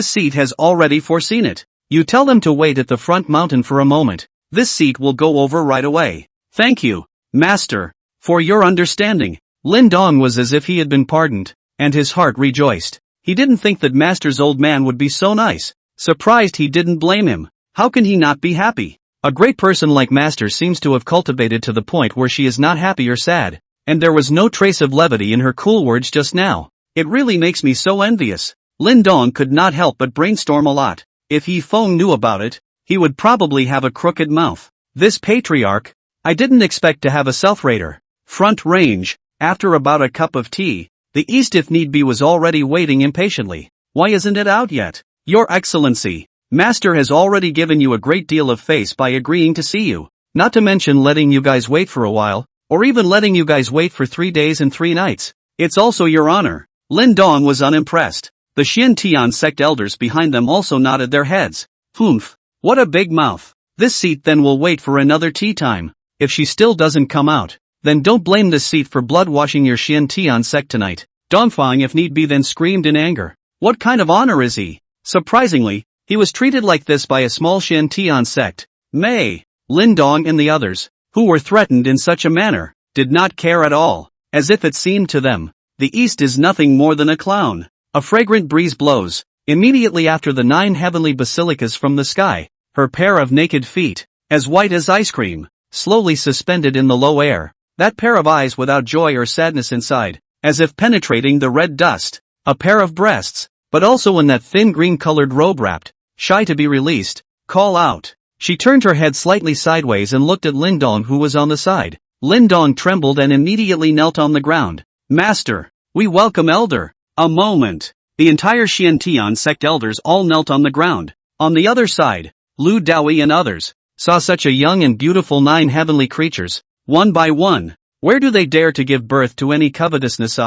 seat has already foreseen it. You tell them to wait at the front mountain for a moment. This seat will go over right away. Thank you, Master, for your understanding. Lin Dong was as if he had been pardoned, and his heart rejoiced. He didn't think that Master's old man would be so nice. Surprised he didn't blame him. How can he not be happy? A great person like Master seems to have cultivated to the point where she is not happy or sad, and there was no trace of levity in her cool words just now. It really makes me so envious. Lin Dong could not help but brainstorm a lot. If Yi Feng knew about it, he would probably have a crooked mouth. This patriarch, I didn't expect to have a self-rater. Front range, after about a cup of tea, the East if need be was already waiting impatiently. Why isn't it out yet? Your Excellency, Master has already given you a great deal of face by agreeing to see you, not to mention letting you guys wait for a while, or even letting you guys wait for 3 days and 3 nights. It's also your honor. Lin Dong was unimpressed. The Xiantian sect elders behind them also nodded their heads. Humph, what a big mouth. This seat then will wait for another tea time. If she still doesn't come out, then don't blame this seat for blood washing your Xiantian sect tonight. Dongfang if need be then screamed in anger. What kind of honor is he? Surprisingly, he was treated like this by a small Xiantian sect. Mei, Lin Dong and the others, who were threatened in such a manner, did not care at all, as if it seemed to them, the East is nothing more than a clown. A fragrant breeze blows, immediately after the 9 heavenly basilicas from the sky, her pair of naked feet, as white as ice cream, slowly suspended in the low air, that pair of eyes without joy or sadness inside, as if penetrating the red dust, a pair of breasts, but also in that thin green-colored robe wrapped, shy to be released, call out. She turned her head slightly sideways and looked at Lin Dong who was on the side. Lin Dong trembled and immediately knelt on the ground. Master, we welcome Elder. A moment. The entire Xiantian sect elders all knelt on the ground. On the other side, Lu Daoi and others, saw such a young and beautiful 9 heavenly creatures, one by one. Where do they dare to give birth to any covetousness?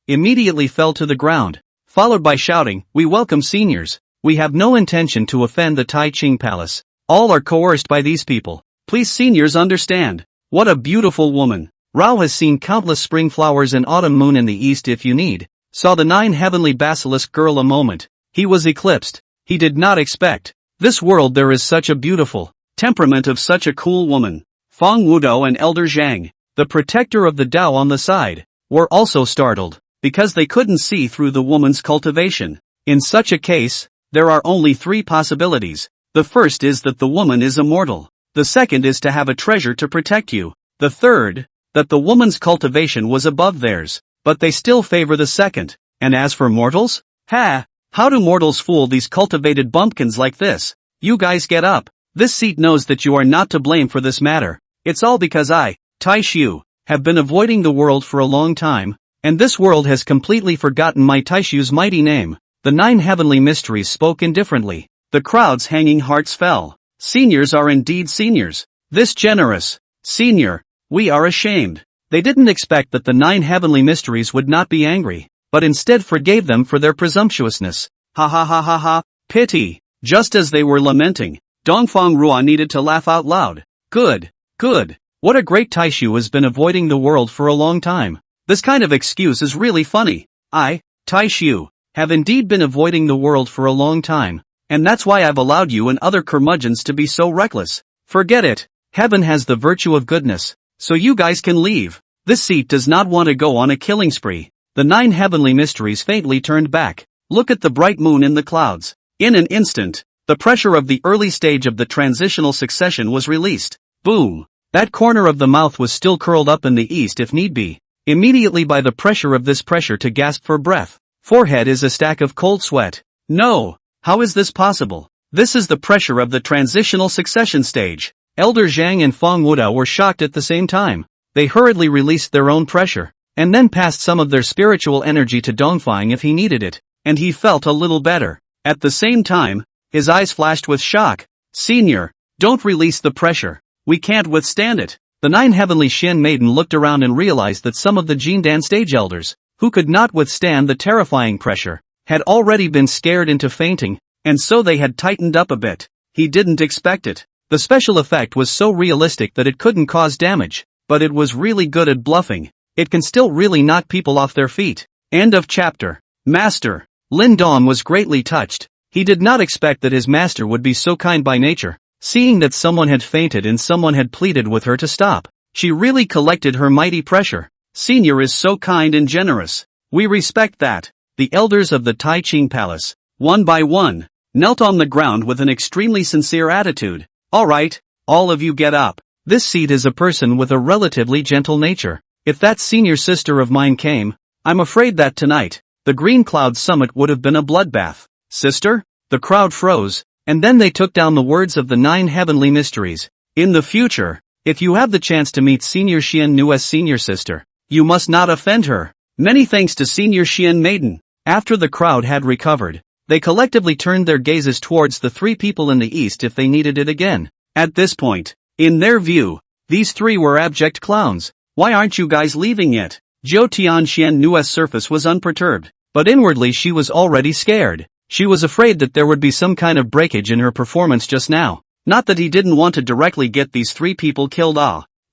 Immediately fell to the ground, followed by shouting, we welcome seniors. We have no intention to offend the Tai Ching Palace. All are coerced by these people. Please seniors understand. What a beautiful woman. Rao has seen countless spring flowers and autumn moon in the east if you need. Saw the 9 heavenly basilisk girl a moment. He was eclipsed. He did not expect. This world there is such a beautiful temperament of such a cool woman. Fang Wudo and Elder Zhang, the protector of the Tao on the side, were also startled, because they couldn't see through the woman's cultivation. In such a case, there are only 3 possibilities. The first is that the woman is immortal. The second is to have a treasure to protect you. The third, that the woman's cultivation was above theirs. But they still favor the second. And as for mortals? How do mortals fool these cultivated bumpkins like this? You guys get up. This seat knows that you are not to blame for this matter. It's all because I, Tai Shu, have been avoiding the world for a long time, and this world has completely forgotten my Taishu's mighty name. The 9 heavenly mysteries spoke indifferently. The crowd's hanging hearts fell. Seniors are indeed seniors. This generous. Senior. We are ashamed. They didn't expect that the 9 heavenly mysteries would not be angry, but instead forgave them for their presumptuousness. Ha ha ha ha ha. Pity. Just as they were lamenting, Dongfang Rua needed to laugh out loud. Good. Good. What a great Taishu has been avoiding the world for a long time. This kind of excuse is really funny. I, Taishu, have indeed been avoiding the world for a long time, and that's why I've allowed you and other curmudgeons to be so reckless. Forget it. Heaven has the virtue of goodness, so you guys can leave. This seat does not want to go on a killing spree. The 9 heavenly mysteries faintly turned back. Look at the bright moon in the clouds. In an instant, the pressure of the early stage of the transitional succession was released. Boom! That corner of the mouth was still curled up in the east if need be. Immediately by the pressure of this pressure to gasp for breath. Forehead is a stack of cold sweat. No! How is this possible? This is the pressure of the transitional succession stage. Elder Zhang and Feng Wudao were shocked at the same time. They hurriedly released their own pressure, and then passed some of their spiritual energy to Dongfang if he needed it, and he felt a little better. At the same time, his eyes flashed with shock. Senior, don't release the pressure. We can't withstand it. The 9 heavenly Shin maiden looked around and realized that some of the Jindan stage elders, who could not withstand the terrifying pressure, had already been scared into fainting, and so they had tightened up a bit. He didn't expect it. The special effect was so realistic that it couldn't cause damage, but it was really good at bluffing. It can still really knock people off their feet. End of chapter. Master. Lin Dong was greatly touched. He did not expect that his master would be so kind by nature. Seeing that someone had fainted and someone had pleaded with her to stop, she really collected her mighty pressure. Senior is so kind and generous. We respect that. The elders of the Tai Ching Palace, one by one, knelt on the ground with an extremely sincere attitude. Alright, all of you get up. This seat is a person with a relatively gentle nature. If that senior sister of mine came, I'm afraid that tonight, the Green Cloud Summit would have been a bloodbath. Sister? The crowd froze, and then they took down the words of the 9 heavenly mysteries. In the future, if you have the chance to meet Senior Xian Nu's senior sister, you must not offend her. Many thanks to Senior Xian Maiden. After the crowd had recovered, they collectively turned their gazes towards the 3 people in the east if they needed it again. At this point, in their view, these 3 were abject clowns. Why aren't you guys leaving yet? Zhou Tianxian Nu's surface was unperturbed, but inwardly she was already scared. She was afraid that there would be some kind of breakage in her performance just now. Not that he didn't want to directly get these 3 people killed.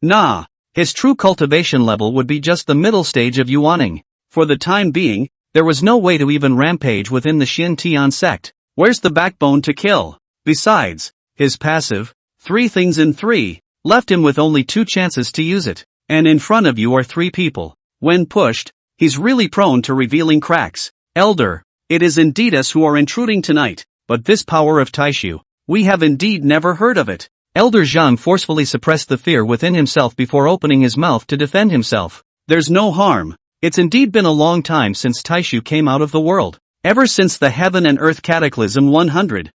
Nah. His true cultivation level would be just the middle stage of yuaning. For the time being, there was no way to even rampage within the Xin Tian sect. Where's the backbone to kill? Besides, his passive, 3 things in 3, left him with only 2 chances to use it. And in front of you are 3 people. When pushed, he's really prone to revealing cracks. Elder, it is indeed us who are intruding tonight, but this power of Taishu, we have indeed never heard of it. Elder Zhang forcefully suppressed the fear within himself before opening his mouth to defend himself. There's no harm. It's indeed been a long time since Taishu came out of the world. Ever since the heaven and earth cataclysm 100,000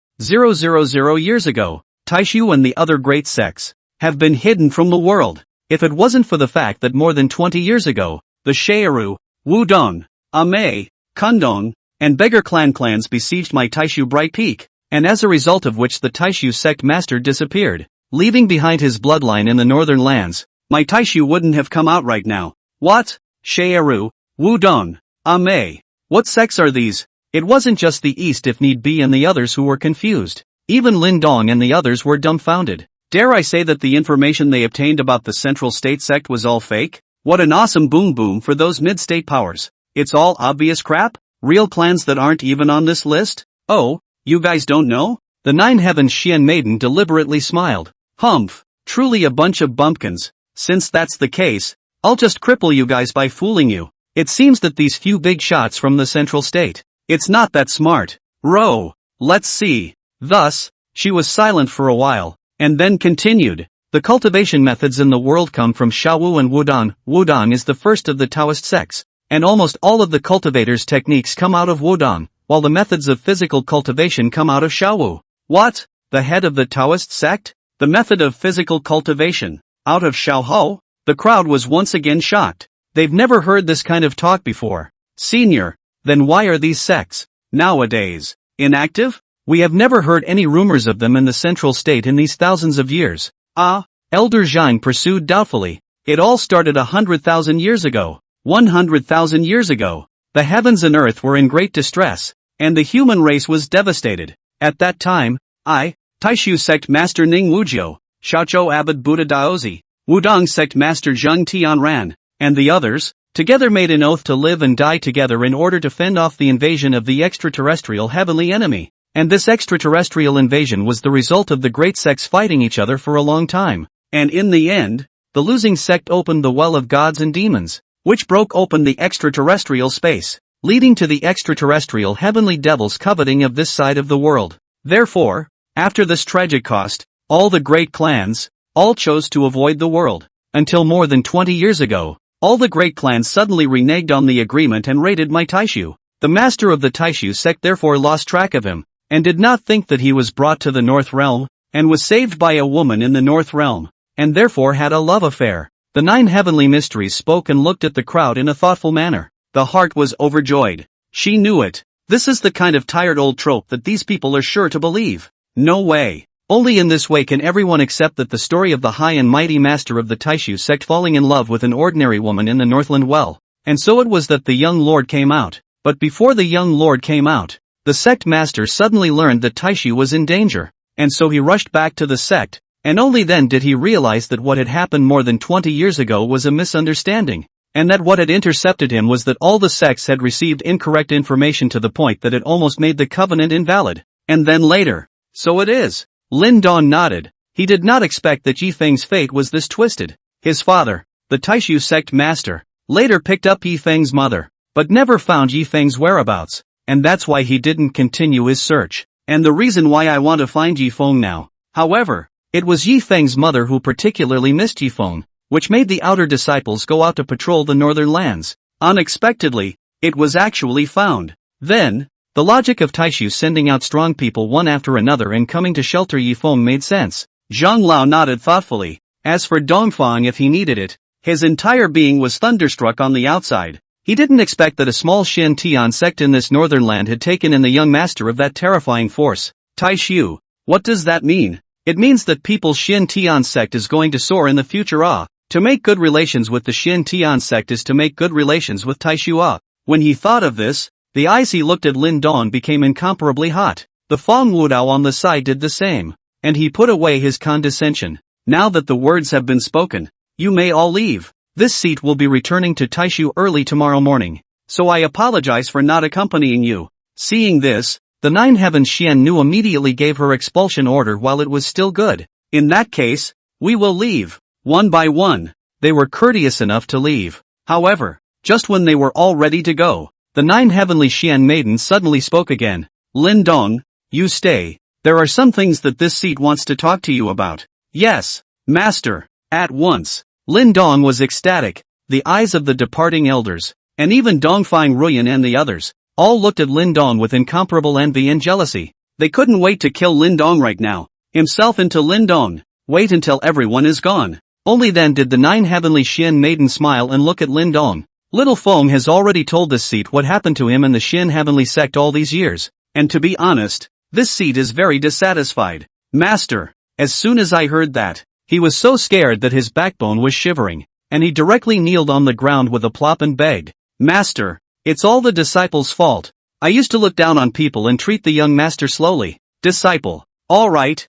years ago, Taishu and the other great sects have been hidden from the world. If it wasn't for the fact that more than 20 years ago, the Shearu, Wudong, Amei, Kundong, and Beggar clans besieged my Taishu Bright Peak, and as a result of which the Taishu sect master disappeared, leaving behind his bloodline in the northern lands, my Taishu wouldn't have come out right now. What? Shearu, Wudong, Amei. What sects are these? It wasn't just the East if need be and the others who were confused. Even Lin Dong and the others were dumbfounded. Dare I say that the information they obtained about the Central State sect was all fake? What an awesome boom for those mid-state powers. It's all obvious crap? Real clans that aren't even on this list? Oh, you guys don't know? The 9 Heavens Xian Maiden deliberately smiled. Humph, truly a bunch of bumpkins. Since that's the case, I'll just cripple you guys by fooling you. It seems that these few big shots from the Central State, it's not that smart. Row, let's see. Thus, she was silent for a while, and then continued. The cultivation methods in the world come from Shaowu and Wudong. Wudong is the first of the Taoist sects, and almost all of the cultivators' techniques come out of Wudong, while the methods of physical cultivation come out of Shaowu. What? The head of the Taoist sect? The method of physical cultivation, out of Shaohou? The crowd was once again shocked. They've never heard this kind of talk before. Senior, then why are these sects, nowadays, inactive? We have never heard any rumors of them in the central state in these thousands of years. Ah, Elder Zhang pursued doubtfully. It all started 100,000 years ago. 100,000 years ago. The heavens and earth were in great distress, and the human race was devastated. At that time, Taishu sect master Ning Wujiu, Shaozhou abbot Buddha Daozi, Wudong sect master Zheng Tianran, and the others, together made an oath to live and die together in order to fend off the invasion of the extraterrestrial heavenly enemy. And this extraterrestrial invasion was the result of the great sects fighting each other for a long time. And in the end, the losing sect opened the well of gods and demons, which broke open the extraterrestrial space, leading to the extraterrestrial heavenly devils coveting of this side of the world. Therefore, after this tragic cost, all the great clans, all chose to avoid the world. Until more than 20 years ago, all the great clans suddenly reneged on the agreement and raided my Taishu. The master of the Taishu sect therefore lost track of him, and did not think that he was brought to the North Realm, and was saved by a woman in the North Realm, and therefore had a love affair. The 9 heavenly mysteries spoke and looked at the crowd in a thoughtful manner. The heart was overjoyed. She knew it. This is the kind of tired old trope that these people are sure to believe. No way. Only in this way can everyone accept that the story of the high and mighty master of the Taishu sect falling in love with an ordinary woman in the Northland well. And so it was that the young lord came out. But before the young lord came out, the sect master suddenly learned that Taishu was in danger, and so he rushed back to the sect, and only then did he realize that what had happened more than 20 years ago was a misunderstanding, and that what had intercepted him was that all the sects had received incorrect information to the point that it almost made the covenant invalid. And then later, so it is. Lin Dong nodded. He did not expect that Yifeng's fate was this twisted. His father, the Taishu sect master, later picked up Yifeng's mother, but never found Yifeng's whereabouts. And that's why he didn't continue his search. And the reason why I want to find Yifeng now. However, it was Yifeng's mother who particularly missed Yifeng, which made the outer disciples go out to patrol the northern lands. Unexpectedly, it was actually found. Then, the logic of Taishu sending out strong people one after another and coming to shelter Yifeng made sense. Zhang Lao nodded thoughtfully. As for Dongfang, if he needed it, his entire being was thunderstruck on the outside. He didn't expect that a small Shin Tian sect in this northern land had taken in the young master of that terrifying force. Taishu, what does that mean? It means that people's Shin Tian sect is going to soar in the future. To make good relations with the Shin Tian sect is to make good relations with Taishu. When he thought of this, the eyes he looked at Lin Dong became incomparably hot. The Fang Wudao on the side did the same, and he put away his condescension. Now that the words have been spoken, you may all leave. This seat will be returning to Taishu early tomorrow morning, so I apologize for not accompanying you. Seeing this, the 9 heavens Xian Nu immediately gave her expulsion order while it was still good. In that case, we will leave. One by one, they were courteous enough to leave. However, just when they were all ready to go, the 9 heavenly Xian maidens suddenly spoke again. Lin Dong, you stay. There are some things that this seat wants to talk to you about. Yes, master, at once. Lin Dong was ecstatic. The eyes of the departing elders, and even Dongfang Ruyan and the others, all looked at Lin Dong with incomparable envy and jealousy. They couldn't wait to kill Lin Dong right now. Himself into Lin Dong. Wait until everyone is gone. Only then did the 9 heavenly Shin maidens smile and look at Lin Dong. Little Feng has already told this seat what happened to him in the Shin heavenly sect all these years, and to be honest, this seat is very dissatisfied. Master, as soon as I heard that, he was so scared that his backbone was shivering, and he directly kneeled on the ground with a plop and begged, Master, it's all the disciples' fault. I used to look down on people and treat the young master slowly. Disciple. All right,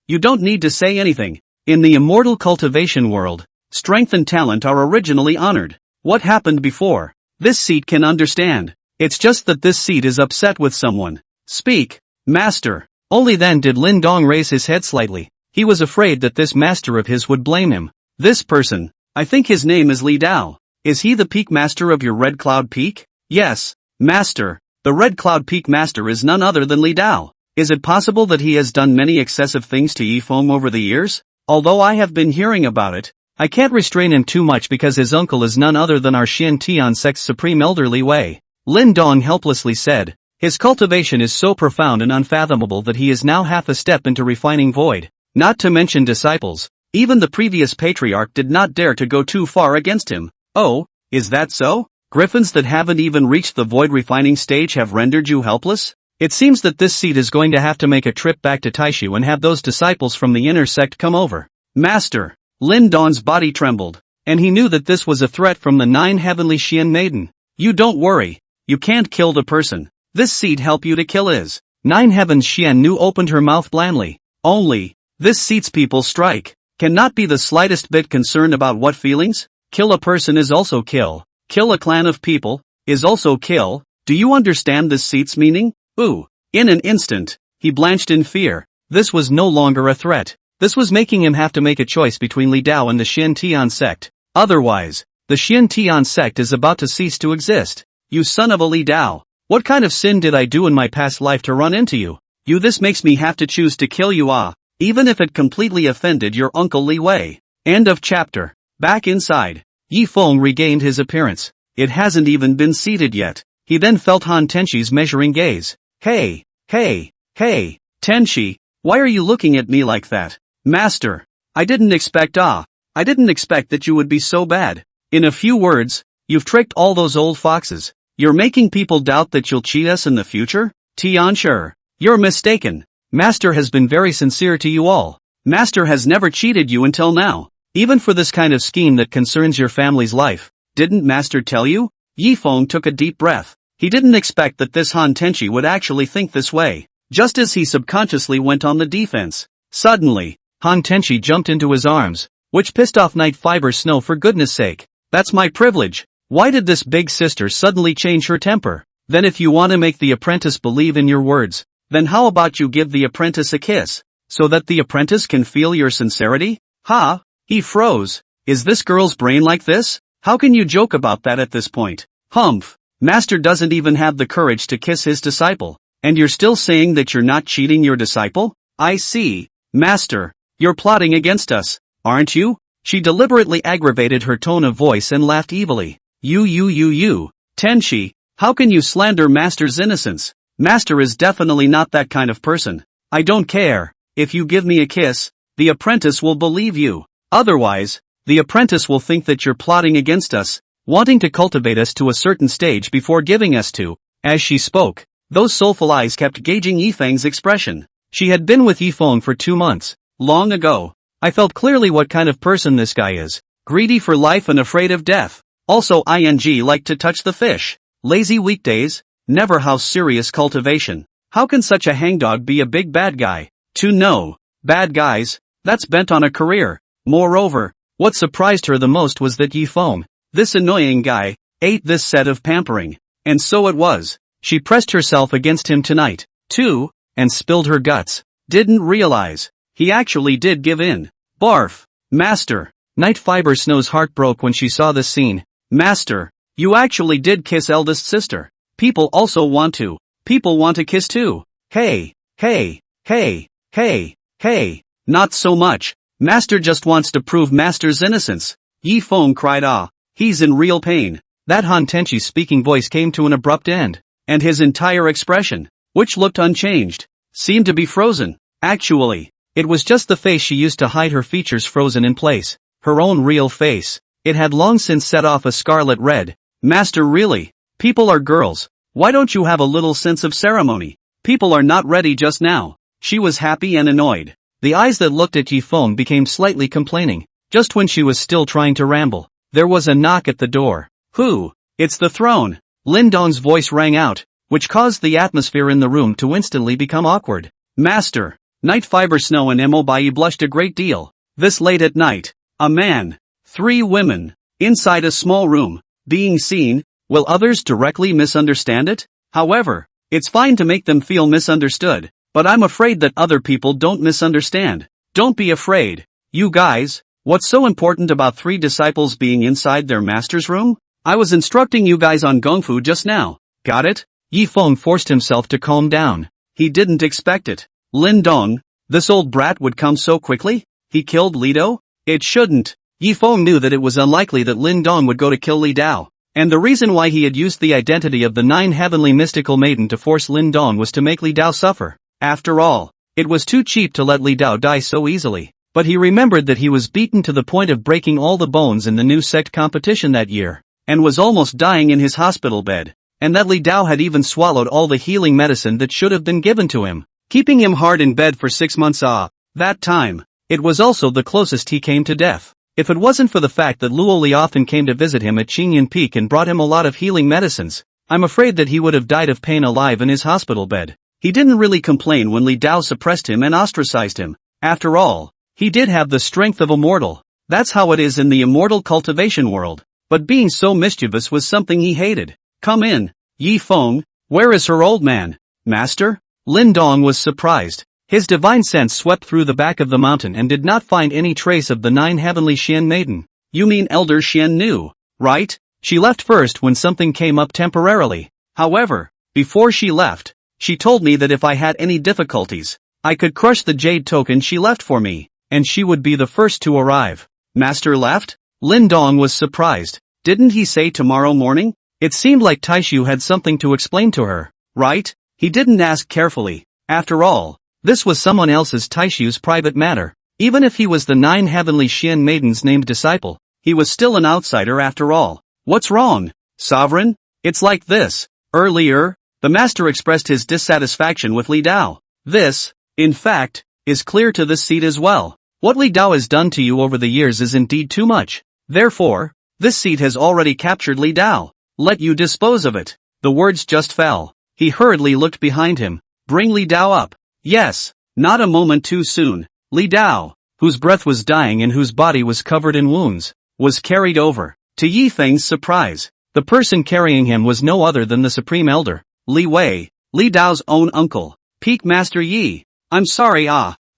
you don't need to say anything. In the immortal cultivation world, strength and talent are originally honored. What happened before? This seat can understand. It's just that this seat is upset with someone. Speak, Master. Only then did Lin Dong raise his head slightly. He was afraid that this master of his would blame him. This person, I think his name is Li Dao. Is he the peak master of your Red Cloud Peak? Yes, Master. The Red Cloud Peak master is none other than Li Dao. Is it possible that he has done many excessive things to Yifeng over the years? Although I have been hearing about it, I can't restrain him too much because his uncle is none other than our Shin Tian sect's supreme elder Li Wei. Lin Dong helplessly said. His cultivation is so profound and unfathomable that he is now half a step into refining void. Not to mention disciples, even the previous patriarch did not dare to go too far against him. Oh, is that so? Griffins that haven't even reached the void refining stage have rendered you helpless? It seems that this seat is going to have to make a trip back to Taishu and have those disciples from the inner sect come over. Master! Lin Don's body trembled, and he knew that this was a threat from the 9 heavenly Xian maiden. You don't worry. You can't kill the person. This seat help you to kill is. 9 heavens Xian Nu opened her mouth blandly. Only, this seat's people strike. Cannot be the slightest bit concerned about what feelings? Kill a person is also kill. Kill a clan of people, is also kill. Do you understand this seat's meaning? Ooh. In an instant, he blanched in fear. This was no longer a threat. This was making him have to make a choice between Li Dao and the Xin Tian sect. Otherwise, the Xin Tian sect is about to cease to exist. You son of a Li Dao. What kind of sin did I do in my past life to run into you? This makes me have to choose to kill you even if it completely offended your uncle Li Wei. End of chapter. Back inside, Yi Feng regained his appearance. It hasn't even been seated yet. He then felt Han Tenchi's measuring gaze. Hey, Tenchi, why are you looking at me like that? Master, I didn't expect that you would be so bad. In a few words, you've tricked all those old foxes. You're making people doubt that you'll cheat us in the future? Tianshi, you're mistaken. Master has been very sincere to you all. Master has never cheated you until now. Even for this kind of scheme that concerns your family's life. Didn't Master tell you? Yi Feng took a deep breath. He didn't expect that this Han Tenchi would actually think this way. Just as he subconsciously went on the defense. Suddenly, Han Tenchi jumped into his arms, which pissed off Night Fiber Snow for goodness sake. That's my privilege. Why did this big sister suddenly change her temper? Then if you want to make the apprentice believe in your words, then how about you give the apprentice a kiss, so that the apprentice can feel your sincerity? Ha! He froze. Is this girl's brain like this? How can you joke about that at this point? Humph! Master doesn't even have the courage to kiss his disciple. And you're still saying that you're not cheating your disciple? I see. Master, you're plotting against us, aren't you? She deliberately aggravated her tone of voice and laughed evilly. You. Tenchi, how can you slander Master's innocence? Master is definitely not that kind of person. I don't care. If you give me a kiss, the apprentice will believe you. Otherwise, the apprentice will think that you're plotting against us, wanting to cultivate us to a certain stage before giving us to. As she spoke, those soulful eyes kept gauging Yifeng's expression. She had been with Yifeng for 2 months. Long ago. I felt clearly what kind of person this guy is. Greedy for life and afraid of death. Also ing like to touch the fish. Lazy weekdays. Never house serious cultivation. How can such a hangdog be a big bad guy? Bad guys, that's bent on a career. Moreover, what surprised her the most was that Yifeng, this annoying guy, ate this set of pampering. And so it was. She pressed herself against him tonight, too, and spilled her guts. Didn't realize. He actually did give in. Barf. Master. Night Fiber Snow's heart broke when she saw this scene. Master, you actually did kiss eldest sister. People also want to. People want to kiss too. Hey. Not so much. Master just wants to prove Master's innocence. Yi Feng cried. He's in real pain. That Han Tenchi's speaking voice came to an abrupt end. And his entire expression, which looked unchanged, seemed to be frozen. Actually, it was just the face she used to hide her features frozen in place. Her own real face. It had long since set off a scarlet red. Master really? People are girls. Why don't you have a little sense of ceremony? People are not ready just now. She was happy and annoyed. The eyes that looked at Yifeng became slightly complaining. Just when she was still trying to ramble, there was a knock at the door. Who? It's the throne. Lin Dong's voice rang out, which caused the atmosphere in the room to instantly become awkward. Master. Night Fiber Snow and Bai blushed a great deal. This late at night. A man. 3 women. Inside a small room. Being seen. Will others directly misunderstand it? However, it's fine to make them feel misunderstood. But I'm afraid that other people don't misunderstand. Don't be afraid. You guys, what's so important about 3 disciples being inside their master's room? I was instructing you guys on Gongfu just now. Got it? Yifeng forced himself to calm down. He didn't expect it. Lin Dong, this old brat would come so quickly? He killed Lido? It shouldn't. Yifeng knew that it was unlikely that Lin Dong would go to kill Li Dao. And the reason why he had used the identity of the 9 heavenly mystical maiden to force Lin Dong was to make Li Dao suffer. After all, it was too cheap to let Li Dao die so easily. But he remembered that he was beaten to the point of breaking all the bones in the new sect competition that year, and was almost dying in his hospital bed. and that Li Dao had even swallowed all the healing medicine that should have been given to him, keeping him hard in bed for 6 months. That time. It was also the closest he came to death. If it wasn't for the fact that Luo Li often came to visit him at Qingyan Peak and brought him a lot of healing medicines, I'm afraid that he would have died of pain alive in his hospital bed. He didn't really complain when Li Dao suppressed him and ostracized him. After all, he did have the strength of a mortal. That's how it is in the immortal cultivation world. But being so mischievous was something he hated. Come in, Yi Feng. Where is her old man? Master? Lin Dong was surprised. His divine sense swept through the back of the mountain and did not find any trace of the 9 heavenly Xian maiden. You mean Elder Xian Nu, right? She left first when something came up temporarily. However, before she left, she told me that if I had any difficulties, I could crush the jade token she left for me, and she would be the first to arrive. Master left? Lin Dong was surprised. Didn't he say tomorrow morning? It seemed like Taishu had something to explain to her, right? He didn't ask carefully. After all, this was someone else's Taishu's private matter. Even if he was the 9 heavenly Xian maidens named disciple, he was still an outsider after all. What's wrong, Sovereign? It's like this. Earlier, the master expressed his dissatisfaction with Li Dao. This, in fact, is clear to this seat as well. What Li Dao has done to you over the years is indeed too much. Therefore, this seat has already captured Li Dao. Let you dispose of it. The words just fell. He hurriedly looked behind him. Bring Li Dao up. Yes, not a moment too soon. Li Dao, whose breath was dying and whose body was covered in wounds, was carried over. To Yi Feng's surprise, the person carrying him was no other than the Supreme Elder, Li Wei, Li Dao's own uncle, Peak Master Yi. I'm sorry,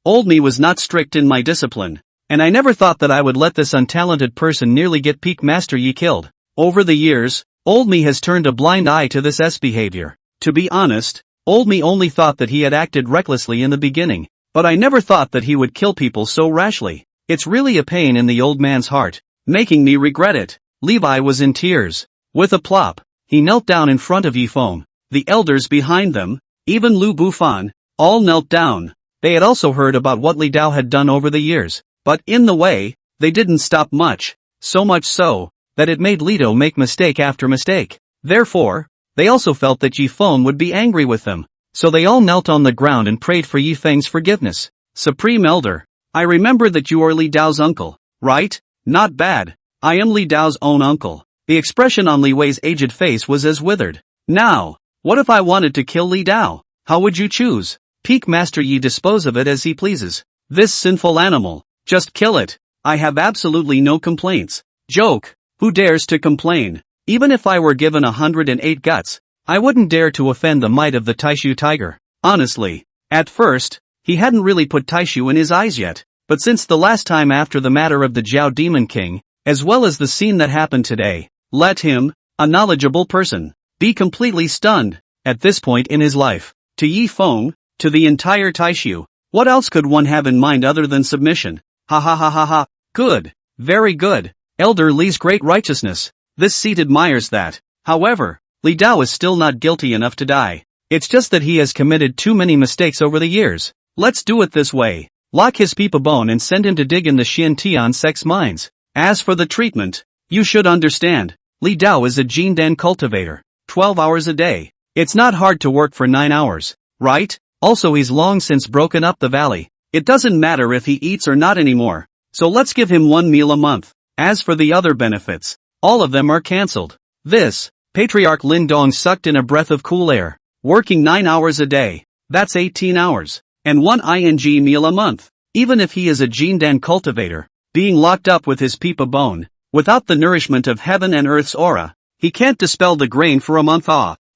old me was not strict in my discipline, and I never thought that I would let this untalented person nearly get Peak Master Yi killed. Over the years, old me has turned a blind eye to this behavior. To be honest, old me only thought that he had acted recklessly in the beginning, but I never thought that he would kill people so rashly. It's really a pain in the old man's heart, making me regret it. Levi was in tears. With a plop, he knelt down in front of Yi Feng. The elders behind them, even Lu Bufan, all knelt down. They had also heard about what Li Dao had done over the years, but in the way, they didn't stop much. So much so, that it made Li Dao make mistake after mistake. Therefore, they also felt that Yi Feng would be angry with them. So they all knelt on the ground and prayed for Yi Feng's forgiveness. Supreme Elder, I remember that you are Li Dao's uncle, right? Not bad. I am Li Dao's own uncle. The expression on Li Wei's aged face was as withered. Now, what if I wanted to kill Li Dao? How would you choose? Peak Master Yi dispose of it as he pleases. This sinful animal, just kill it. I have absolutely no complaints. Joke, who dares to complain? Even if I were given 108 guts, I wouldn't dare to offend the might of the Taishu tiger. Honestly, at first, he hadn't really put Taishu in his eyes yet, but since the last time after the matter of the Jiao Demon King, as well as the scene that happened today, let him, a knowledgeable person, be completely stunned. At this point in his life, to Yi Feng, to the entire Taishu, what else could one have in mind other than submission? Ha ha ha ha ha. Good. Very good. Elder Li's great righteousness. This seat admires that. However, Li Dao is still not guilty enough to die. It's just that he has committed too many mistakes over the years. Let's do it this way. Lock his peep a bone and send him to dig in the Xian Tian sect's mines. As for the treatment, you should understand, Li Dao is a Jindan cultivator, 12 hours a day. It's not hard to work for 9 hours, right? Also he's long since broken up the valley. It doesn't matter if he eats or not anymore. So let's give him 1 meal a month. As for the other benefits, all of them are cancelled. This, Patriarch Lin Dong sucked in a breath of cool air. Working 9 hours a day, that's 18 hours. And 1 ing meal a month. Even if he is a Jindan cultivator, being locked up with his peep a bone, without the nourishment of heaven and earth's aura, he can't dispel the grain for a month.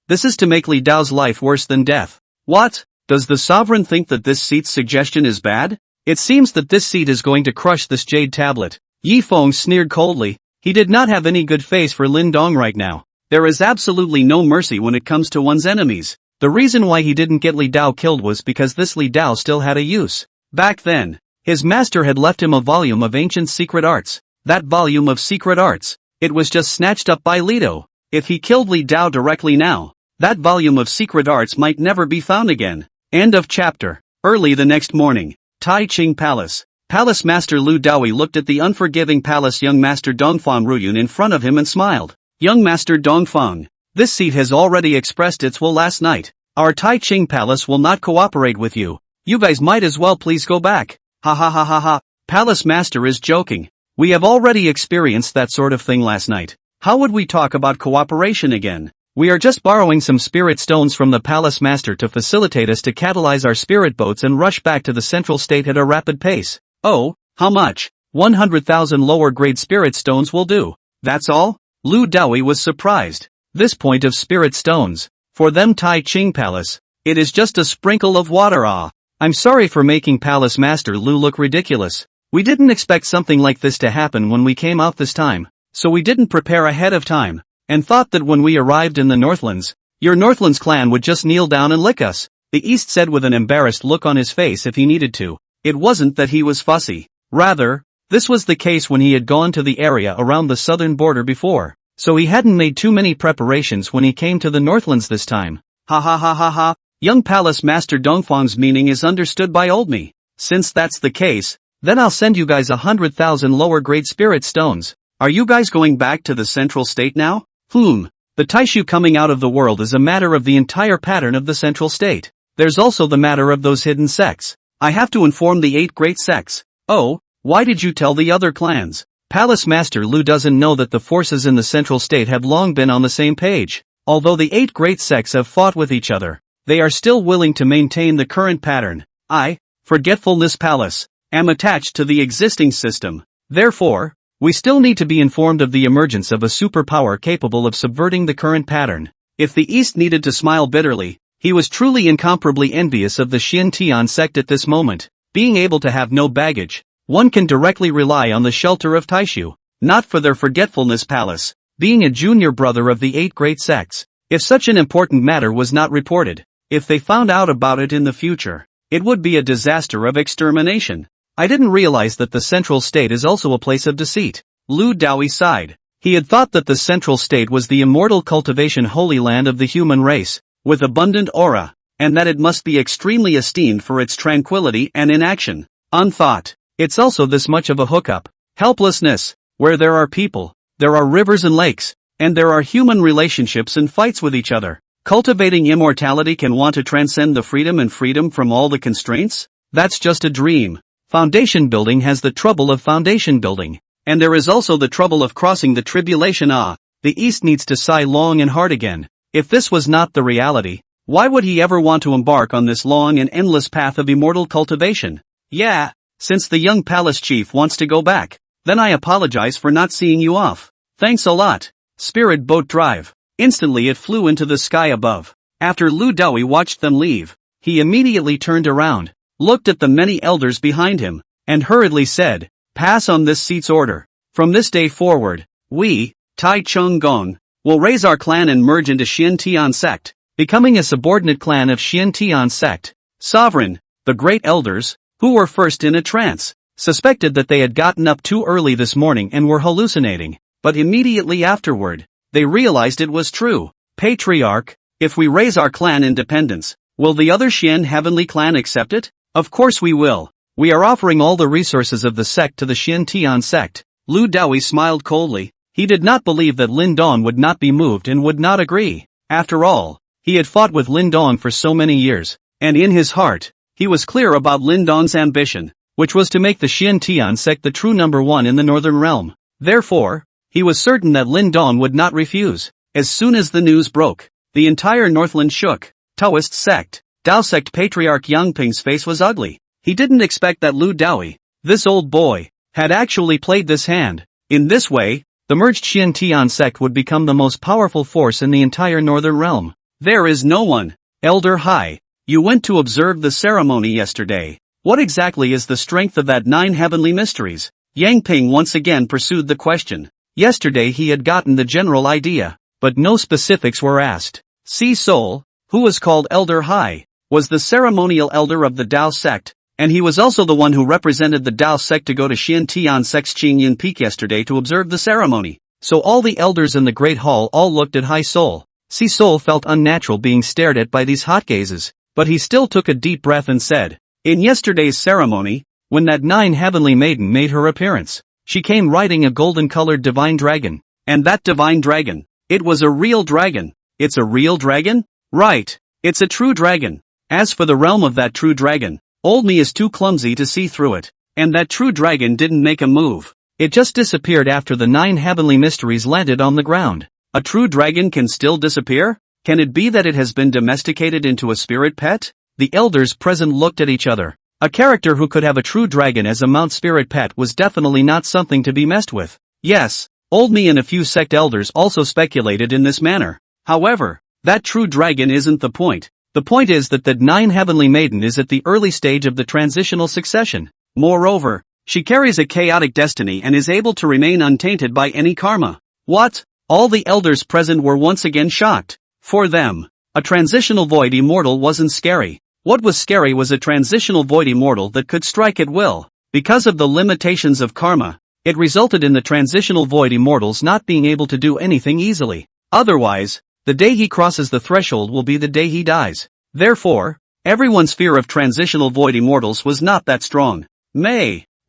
This is to make Li Dao's life worse than death. What? Does the sovereign think that this seat's suggestion is bad? It seems that this seat is going to crush this jade tablet. Yi Feng sneered coldly. He did not have any good face for Lin Dong right now. There is absolutely no mercy when it comes to one's enemies. The reason why he didn't get Li Dao killed was because this Li Dao still had a use. Back then, his master had left him a volume of ancient secret arts. That volume of secret arts, it was just snatched up by Li Dao. If he killed Li Dao directly now, that volume of secret arts might never be found again. End of chapter. Early the next morning, Tai Ching Palace. Palace Master Lu Daoi looked at the unforgiving Palace Young Master Dongfang Ruyun in front of him and smiled. Young Master Dongfang, This seat has already expressed its will last night. Our Tai Ching Palace will not cooperate with you. You guys might as well please go back. Ha ha ha ha ha. Palace Master is joking. We have already experienced that sort of thing last night. How would we talk about cooperation again? We are just borrowing some spirit stones from the Palace Master to facilitate us to catalyze our spirit boats and rush back to the central state at a rapid pace. Oh, how much? 100,000 lower grade spirit stones will do. That's all? Lu Dowie was surprised. This point of spirit stones. For them Tai Ching Palace. It is just a sprinkle of water. I'm sorry for making Palace Master Lu look ridiculous. We didn't expect something like this to happen when we came out this time, so we didn't prepare ahead of time, and thought that when we arrived in the Northlands, your Northlands clan would just kneel down and lick us, the East said with an embarrassed look on his face if he needed to. It wasn't that he was fussy. Rather, this was the case when he had gone to the area around the southern border before, so he hadn't made too many preparations when he came to the Northlands this time. Ha ha ha ha ha. Young Palace Master Dongfang's meaning is understood by old me. Since that's the case, then I'll send you guys 100,000 lower grade spirit stones. Are you guys going back to the central state now? The Taishu coming out of the world is a matter of the entire pattern of the central state. There's also the matter of those hidden sects. I have to inform the 8 great sects. Oh, why did you tell the other clans? Palace Master Lu doesn't know that the forces in the central state have long been on the same page. Although the 8 great sects have fought with each other, they are still willing to maintain the current pattern. I, Forgetfulness Palace, am attached to the existing system. Therefore, we still need to be informed of the emergence of a superpower capable of subverting the current pattern. If the East needed to smile bitterly, he was truly incomparably envious of the Xian Tian sect at this moment. Being able to have no baggage, one can directly rely on the shelter of Taishu, not for their Forgetfulness Palace, being a junior brother of the 8 great sects. If such an important matter was not reported, if they found out about it in the future, it would be a disaster of extermination. I didn't realize that the central state is also a place of deceit. Lu Dowie sighed. He had thought that the central state was the immortal cultivation holy land of the human race, with abundant aura, and that it must be extremely esteemed for its tranquility and inaction. Unthought. It's also this much of a hookup. Helplessness. Where there are people, there are rivers and lakes, and there are human relationships and fights with each other. Cultivating immortality can want to transcend the freedom from all the constraints? That's just a dream. Foundation building has the trouble of foundation building. And there is also the trouble of crossing the tribulation. The East needs to sigh long and hard again. If this was not the reality, why would he ever want to embark on this long and endless path of immortal cultivation? Yeah, since the young palace chief wants to go back, then I apologize for not seeing you off. Thanks a lot. Spirit boat drive. Instantly it flew into the sky above. After Lu Dowie watched them leave, he immediately turned around, looked at the many elders behind him, and hurriedly said, "Pass on this seat's order. From this day forward, we, Tai Chung Gong, will raise our clan and merge into Xian Tian sect, becoming a subordinate clan of Xian Tian sect. Sovereign." The great elders, who were first in a trance, suspected that they had gotten up too early this morning and were hallucinating, but immediately afterward, they realized it was true. Patriarch, if we raise our clan independence, will the other Xian Heavenly clan accept it? Of course we will. We are offering all the resources of the sect to the Xian Tian sect. Lu Dowie smiled coldly. He did not believe that Lin Dong would not be moved and would not agree. After all, he had fought with Lin Dong for so many years, and in his heart, he was clear about Lin Dong's ambition, which was to make the Xian Tian sect the true #1 in the Northern Realm. Therefore, he was certain that Lin Dong would not refuse. As soon as the news broke, the entire Northland shook. Taoist sect, Dao sect Patriarch Yangping's face was ugly. He didn't expect that Lu Dowie, this old boy, had actually played this hand. In this way, the merged Xian Tian sect would become the most powerful force in the entire Northern Realm. There is no one. Elder Hai, you went to observe the ceremony yesterday. What exactly is the strength of that 9 heavenly mysteries? Yang Ping once again pursued the question. Yesterday he had gotten the general idea, but no specifics were asked. Si Sol, who was called Elder Hai, was the ceremonial elder of the Dao sect, and he was also the one who represented the Dao sect to go to Xian Tian sect's Qingyin Peak yesterday to observe the ceremony. So all the elders in the Great Hall all looked at Hai Sol. Si Sol felt unnatural being stared at by these hot gazes, but he still took a deep breath and said, "In yesterday's ceremony, when that 9 heavenly maiden made her appearance, she came riding a golden-colored divine dragon. And that divine dragon, it was a real dragon. It's a real dragon? Right. It's a true dragon. As for the realm of that true dragon, old me is too clumsy to see through it. And that true dragon didn't make a move. It just disappeared after the 9 heavenly mysteries landed on the ground. A true dragon can still disappear? Can it be that it has been domesticated into a spirit pet? The elders present looked at each other. A character who could have a true dragon as a mount spirit pet was definitely not something to be messed with. Yes, old me and a few sect elders also speculated in this manner. However, that true dragon isn't the point. The point is that the 9 heavenly maiden is at the early stage of the transitional succession. Moreover, she carries a chaotic destiny and is able to remain untainted by any karma. What? All the elders present were once again shocked. For them, a transitional void immortal wasn't scary. What was scary was a transitional void immortal that could strike at will. Because of the limitations of karma, it resulted in the transitional void immortals not being able to do anything easily. Otherwise, the day he crosses the threshold will be the day he dies. Therefore, everyone's fear of transitional void immortals was not that strong.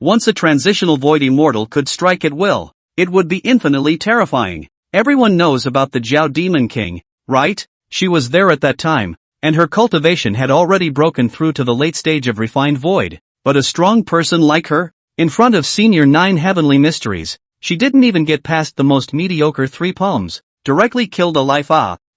Once a transitional void immortal could strike at will, it would be infinitely terrifying. Everyone knows about the Jiao Demon King, right? She was there at that time, and her cultivation had already broken through to the late stage of refined void. But a strong person like her, in front of senior 9 heavenly mysteries, she didn't even get past the most mediocre 3 palms, directly killed a life.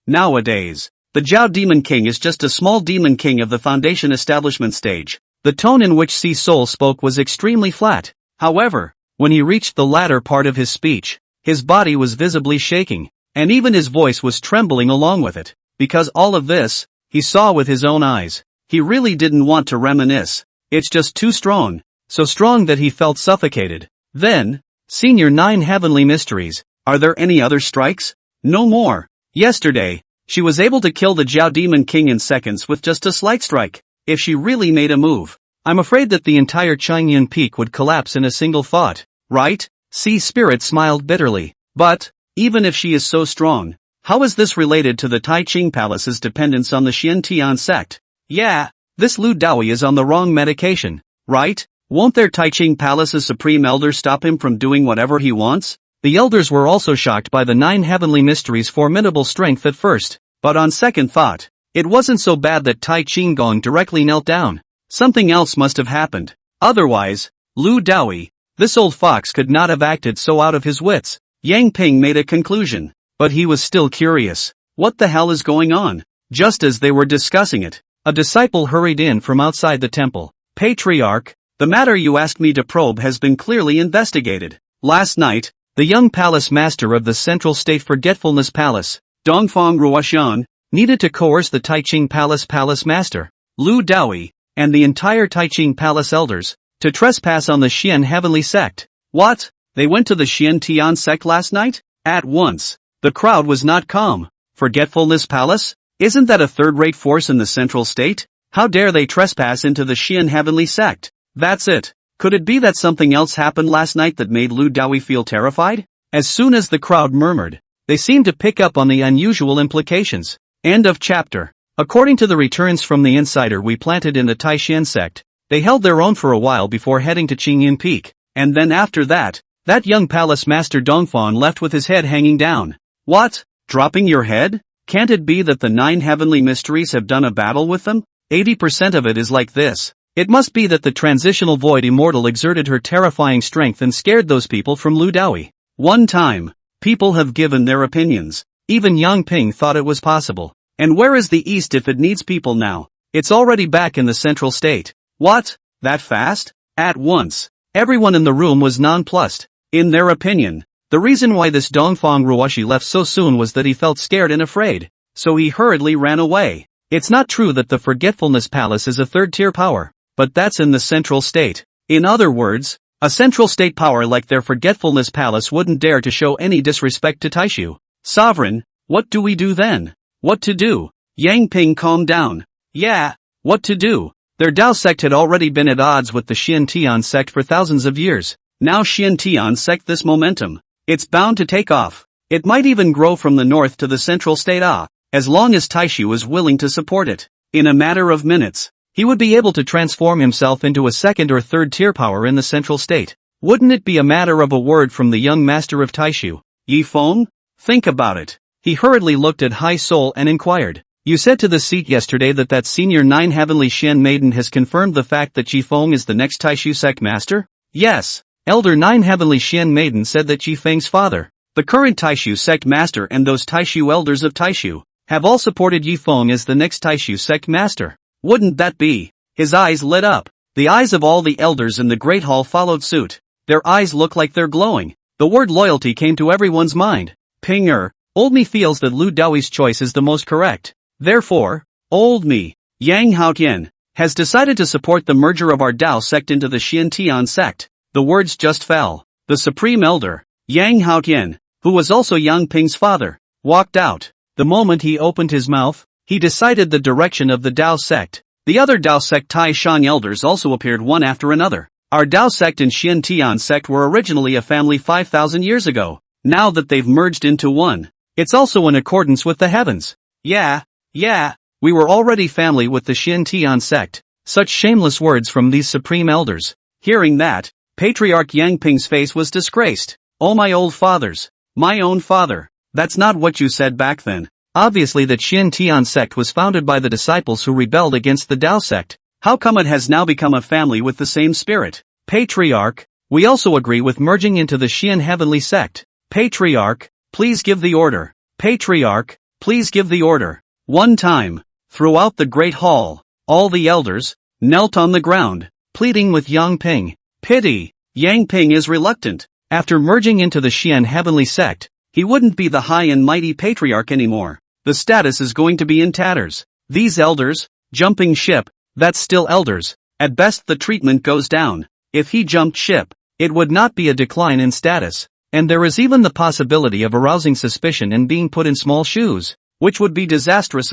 Nowadays, the Jiao Demon King is just a small demon king of the foundation establishment stage. The tone in which Sea Soul spoke was extremely flat. However, when he reached the latter part of his speech, his body was visibly shaking, and even his voice was trembling along with it. Because all of this, he saw with his own eyes. He really didn't want to reminisce. It's just too strong. So strong that he felt suffocated. Then, Senior 9 Heavenly Mysteries, are there any other strikes? No more. Yesterday, she was able to kill the Jiao Demon King in seconds with just a slight strike. If she really made a move, I'm afraid that the entire Chang'an Peak would collapse in a single thought. Right? Sea Spirit smiled bitterly. But, even if she is so strong, how is this related to the Tai Ching Palace's dependence on the Xiantian sect? Yeah, this Lu Daoi is on the wrong medication, right? Won't their Tai Ching Palace's Supreme Elder stop him from doing whatever he wants? The elders were also shocked by the 9 heavenly mysteries' formidable strength at first, but on second thought, it wasn't so bad that Tai Ching Gong directly knelt down. Something else must have happened. Otherwise, Lu Daoi, this old fox could not have acted so out of his wits. Yang Ping made a conclusion, but he was still curious. What the hell is going on? Just as they were discussing it, a disciple hurried in from outside the temple. Patriarch, the matter you asked me to probe has been clearly investigated. Last night, the young palace master of the Central State Forgetfulness Palace, Dongfang Ruoshan, needed to coerce the Taiching Palace master, Lu Daoi, and the entire Taiching Palace elders, to trespass on the Xian Heavenly Sect. What? They went to the Xian Tian sect last night? At once. The crowd was not calm. Forgetfulness Palace? Isn't that a third-rate force in the Central State? How dare they trespass into the Xian Heavenly Sect? That's it. Could it be that something else happened last night that made Lu Daoi feel terrified? As soon as the crowd murmured, they seemed to pick up on the unusual implications. End of chapter. According to the returns from the insider we planted in the Taishan sect, they held their own for a while before heading to Qingyin Peak, and then after that young palace master Dongfang left with his head hanging down. What? Dropping your head? Can't it be that the 9 heavenly mysteries have done a battle with them? 80% of it is like this. It must be that the transitional void immortal exerted her terrifying strength and scared those people from Lu Daoi. One time, people have given their opinions. Even Yang Ping thought it was possible. And where is the East if it needs people now? It's already back in the Central State. What? That fast? At once. Everyone in the room was nonplussed. In their opinion, the reason why this Dongfang Ruoshi left so soon was that he felt scared and afraid. So he hurriedly ran away. It's not true that the Forgetfulness Palace is a third-tier power, but that's in the Central State. In other words, a Central State power like their Forgetfulness Palace wouldn't dare to show any disrespect to Taishu. Sovereign, what do we do then? What to do? Yang Ping calmed down. Yeah, what to do? Their Dao sect had already been at odds with the Xiantian sect for thousands of years. Now Xiantian sect this momentum. It's bound to take off. It might even grow from the north to the Central State as long as Taishu is willing to support it. In a matter of minutes, he would be able to transform himself into a second or third tier power in the Central State. Wouldn't it be a matter of a word from the young master of Taishu, Yi Feng? Think about it. He hurriedly looked at Hai Sol and inquired, "You said to the seat yesterday that senior 9 heavenly Xian maiden has confirmed the fact that Yifeng is the next Taishu sect master?" "Yes. Elder 9 heavenly Xian maiden said that Yifeng's father, the current Taishu sect master, and those Taishu elders of Taishu have all supported Yifeng as the next Taishu sect master. Wouldn't that be?" His eyes lit up. The eyes of all the elders in the Great Hall followed suit. Their eyes look like they're glowing. The word loyalty came to everyone's mind. Ping old me feels that Lu Daoi's choice is the most correct. Therefore, old me, Yang Haotian, has decided to support the merger of our Dao sect into the Xiantian sect. The words just fell. The supreme elder, Yang Haotian, who was also Yang Ping's father, walked out. The moment he opened his mouth, he decided the direction of the Dao sect. The other Dao sect Tai Shan elders also appeared one after another. Our Dao sect and Xiantian sect were originally a family 5,000 years ago. Now that they've merged into one, it's also in accordance with the heavens. Yeah, we were already family with the Xiantian sect. Such shameless words from these supreme elders. Hearing that, Patriarch Yang Ping's face was disgraced. "Oh my old fathers, my own father, that's not what you said back then." Obviously the Xiantian sect was founded by the disciples who rebelled against the Dao sect. How come it has now become a family with the same spirit? "Patriarch, we also agree with merging into the Xian heavenly sect." "Patriarch, please give the order." "Patriarch, please give the order." One time, throughout the Great Hall, all the elders knelt on the ground, pleading with Yang Ping. Pity, Yang Ping is reluctant. After merging into the Xian heavenly sect, he wouldn't be the high and mighty patriarch anymore. The status is going to be in tatters. These elders, jumping ship, that's still elders. At best the treatment goes down. If he jumped ship, it would not be a decline in status. And there is even the possibility of arousing suspicion and being put in small shoes, which would be disastrous.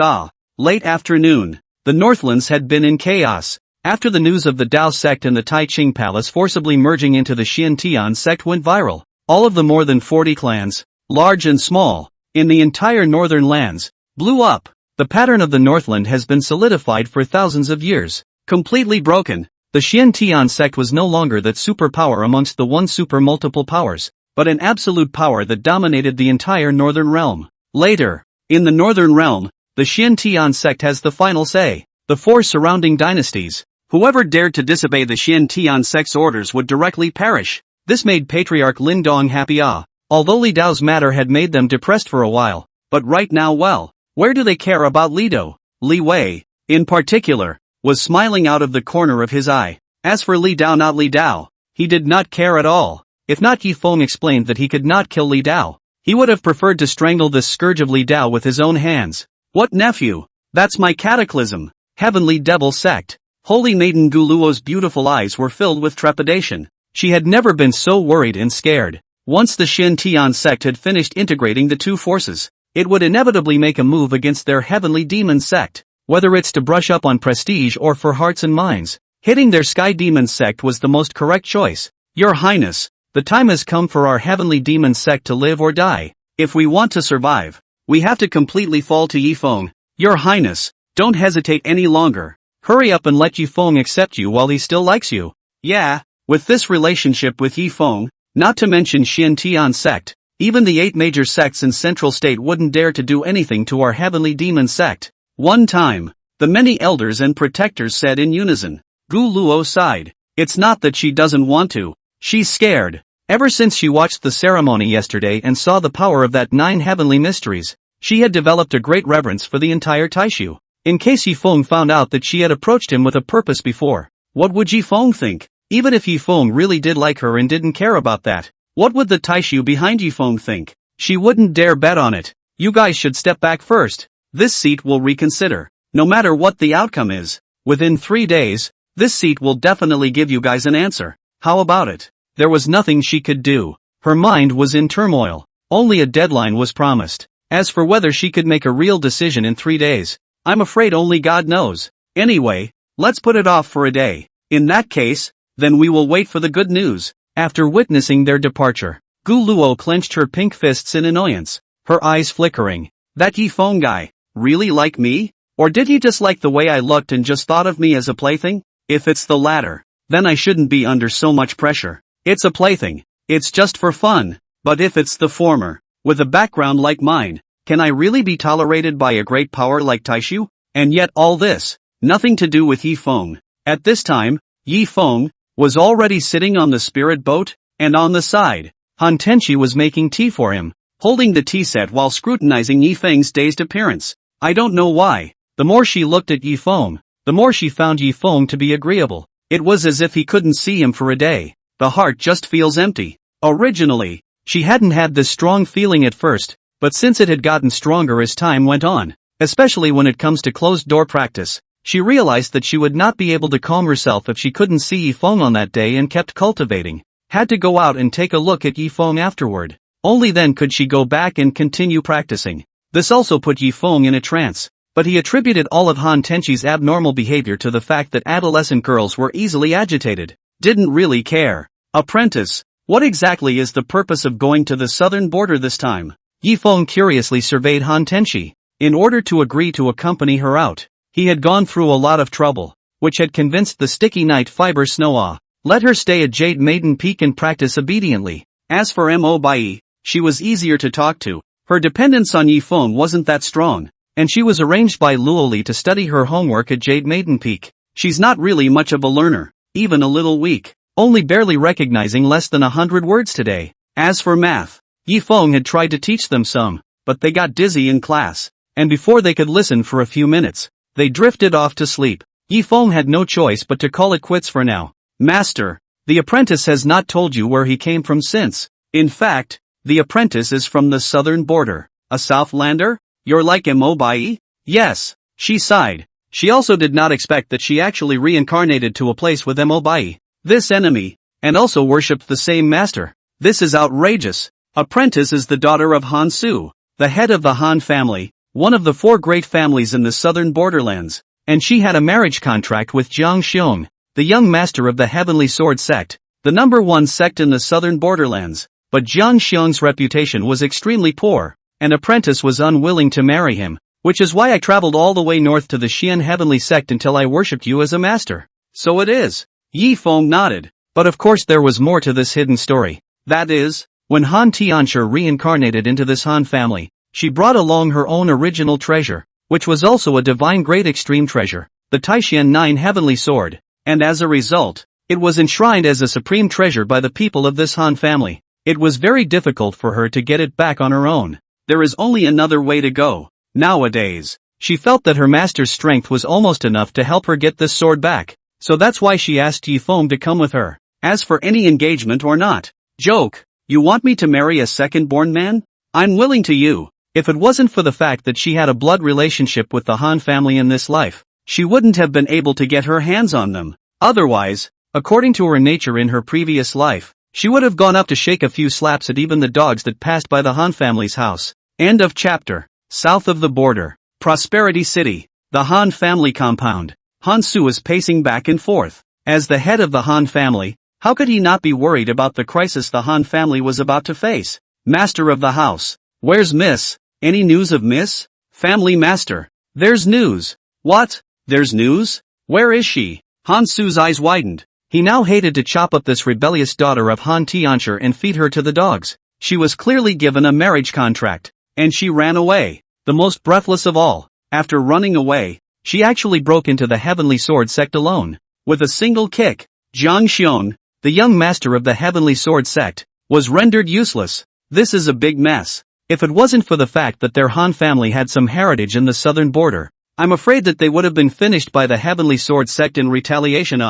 Late afternoon, the Northlands had been in chaos. After the news of the Dao sect and the Tai Ching Palace forcibly merging into the Xiantian sect went viral, all of the more than 40 clans, large and small, in the entire northern lands, blew up. The pattern of the Northland has been solidified for thousands of years, completely broken. The Xiantian sect was no longer that superpower amongst the one super multiple powers, but an absolute power that dominated the entire northern realm. Later, in the northern realm, the Xiantian sect has the final say. The 4 surrounding dynasties, whoever dared to disobey the Xiantian sect's orders would directly perish. This made Patriarch Lin Dong happy. Although Li Dao's matter had made them depressed for a while, but right now, well, where do they care about Li Dao? Li Wei, in particular, was smiling out of the corner of his eye. As for Li Dao, not Li Dao, he did not care at all. If not, Yifeng explained that he could not kill Li Dao. He would have preferred to strangle this scourge of Li Dao with his own hands. "What, nephew? That's my cataclysm. Heavenly Devil sect." Holy Maiden Guluo's beautiful eyes were filled with trepidation. She had never been so worried and scared. Once the Xiantian sect had finished integrating the two forces, it would inevitably make a move against their heavenly demon sect. Whether it's to brush up on prestige or for hearts and minds, hitting their sky demon sect was the most correct choice. "Your Highness, the time has come for our heavenly demon sect to live or die. If we want to survive, we have to completely fall to Yifeng. Your Highness, don't hesitate any longer. Hurry up and let Yifeng accept you while he still likes you." Yeah, with this relationship with Yifeng, not to mention Xiantian sect, even the 8 major sects in Central State wouldn't dare to do anything to our heavenly demon sect. One time, the many elders and protectors said in unison. Gu Luo sighed. It's not that she doesn't want to. She's scared. Ever since she watched the ceremony yesterday and saw the power of that 9 heavenly mysteries, she had developed a great reverence for the entire Taishu. In case Yifeng found out that she had approached him with a purpose before, what would Yifeng think? Even if Yifeng really did like her and didn't care about that, what would the Taishu behind Yifeng think? She wouldn't dare bet on it. "You guys should step back first. This seat will reconsider. No matter what the outcome is, within 3 days, this seat will definitely give you guys an answer. How about it?" There was nothing she could do. Her mind was in turmoil. Only a deadline was promised. As for whether she could make a real decision in 3 days, I'm afraid only God knows. Anyway, let's put it off for a day. In that case, then we will wait for the good news. After witnessing their departure, Gu Luo clenched her pink fists in annoyance, her eyes flickering. That Yifeng guy, really like me? Or did he just like the way I looked and just thought of me as a plaything? If it's the latter, then I shouldn't be under so much pressure. It's a plaything. It's just for fun. But if it's the former, with a background like mine, Can I really be tolerated by a great power like Taishu? And yet all this, nothing to do with Yi Feng. At this time, Yi Feng was already sitting on the spirit boat, and on the side, Han Tenchi was making tea for him, holding the tea set while scrutinizing Yi Feng's dazed appearance. I don't know why. The more she looked at Yi Feng, the more she found Yi Feng to be agreeable. It was as if he couldn't see him for a day. The heart just feels empty. Originally, she hadn't had this strong feeling at first, but since it had gotten stronger as time went on, especially when it comes to closed-door practice, she realized that she would not be able to calm herself if she couldn't see Yi Feng on that day and kept cultivating. Had to go out and take a look at Yi Feng afterward. Only then could she go back and continue practicing. This also put Yi Feng in a trance, but he attributed all of Han Tenchi's abnormal behavior to the fact that adolescent girls were easily agitated. Didn't really care. Apprentice, what exactly is the purpose of going to the southern border this time? Yi Feng curiously surveyed Han Tenchi. In order to agree to accompany her out, he had gone through a lot of trouble, which had convinced the sticky night fiber Snowa. Let her stay at Jade Maiden Peak and practice obediently. As for Mo Bai, she was easier to talk to. Her dependence on Yi Feng wasn't that strong, and she was arranged by Luoli to study her homework at Jade Maiden Peak. She's not really much of a learner, even a little weak, only barely recognizing less than 100 words today. As for math, Yi Feng had tried to teach them some, but they got dizzy in class, and before they could listen for a few minutes, they drifted off to sleep. Yi Feng had no choice but to call it quits for now. Master, the apprentice has not told you where he came from since. In fact, the apprentice is from the southern border. A Southlander? You're like Mo Bai? Yes, she sighed. She also did not expect that she actually reincarnated to a place with Mo Bai, this enemy, and also worshipped the same master. This is outrageous. Apprentice is the daughter of Han Su, the head of the Han family, one of the 4 great families in the southern borderlands, and she had a marriage contract with Jiang Xiong, the young master of the Heavenly Sword sect, the number 1 sect in the southern borderlands. But Jiang Xiong's reputation was extremely poor, and Apprentice was unwilling to marry him, which is why I traveled all the way north to the Xian Heavenly sect until I worshipped you as a master. So it is. Yi Feng nodded. But of course there was more to this hidden story. That is, when Han Tianshi reincarnated into this Han family, she brought along her own original treasure, which was also a divine great extreme treasure, the Taishan 9 Heavenly Sword, and as a result, it was enshrined as a supreme treasure by the people of this Han family. It was very difficult for her to get it back on her own. There is only another way to go. Nowadays, she felt that her master's strength was almost enough to help her get this sword back, so that's why she asked Yi Feng to come with her. As for any engagement or not, joke, you want me to marry a second-born man? I'm willing to you. If it wasn't for the fact that she had a blood relationship with the Han family in this life, she wouldn't have been able to get her hands on them. Otherwise, according to her nature in her previous life, she would have gone up to shake a few slaps at even the dogs that passed by the Han family's house. End of chapter. South of the border, Prosperity City, the Han family compound. Han Su was pacing back and forth. As the head of the Han family, how could he not be worried about the crisis the Han family was about to face? Master of the house. Where's Miss? Any news of Miss? Family master. There's news. What? There's news? Where is she? Han Su's eyes widened. He now hated to chop up this rebellious daughter of Han Tianshi and feed her to the dogs. She was clearly given a marriage contract, and she ran away. The most breathless of all, after running away, she actually broke into the Heavenly Sword sect alone. With a single kick, Jiang Xiong, the young master of the Heavenly Sword sect, was rendered useless. This is a big mess. If it wasn't for the fact that their Han family had some heritage in the southern border, I'm afraid that they would have been finished by the Heavenly Sword sect in retaliation.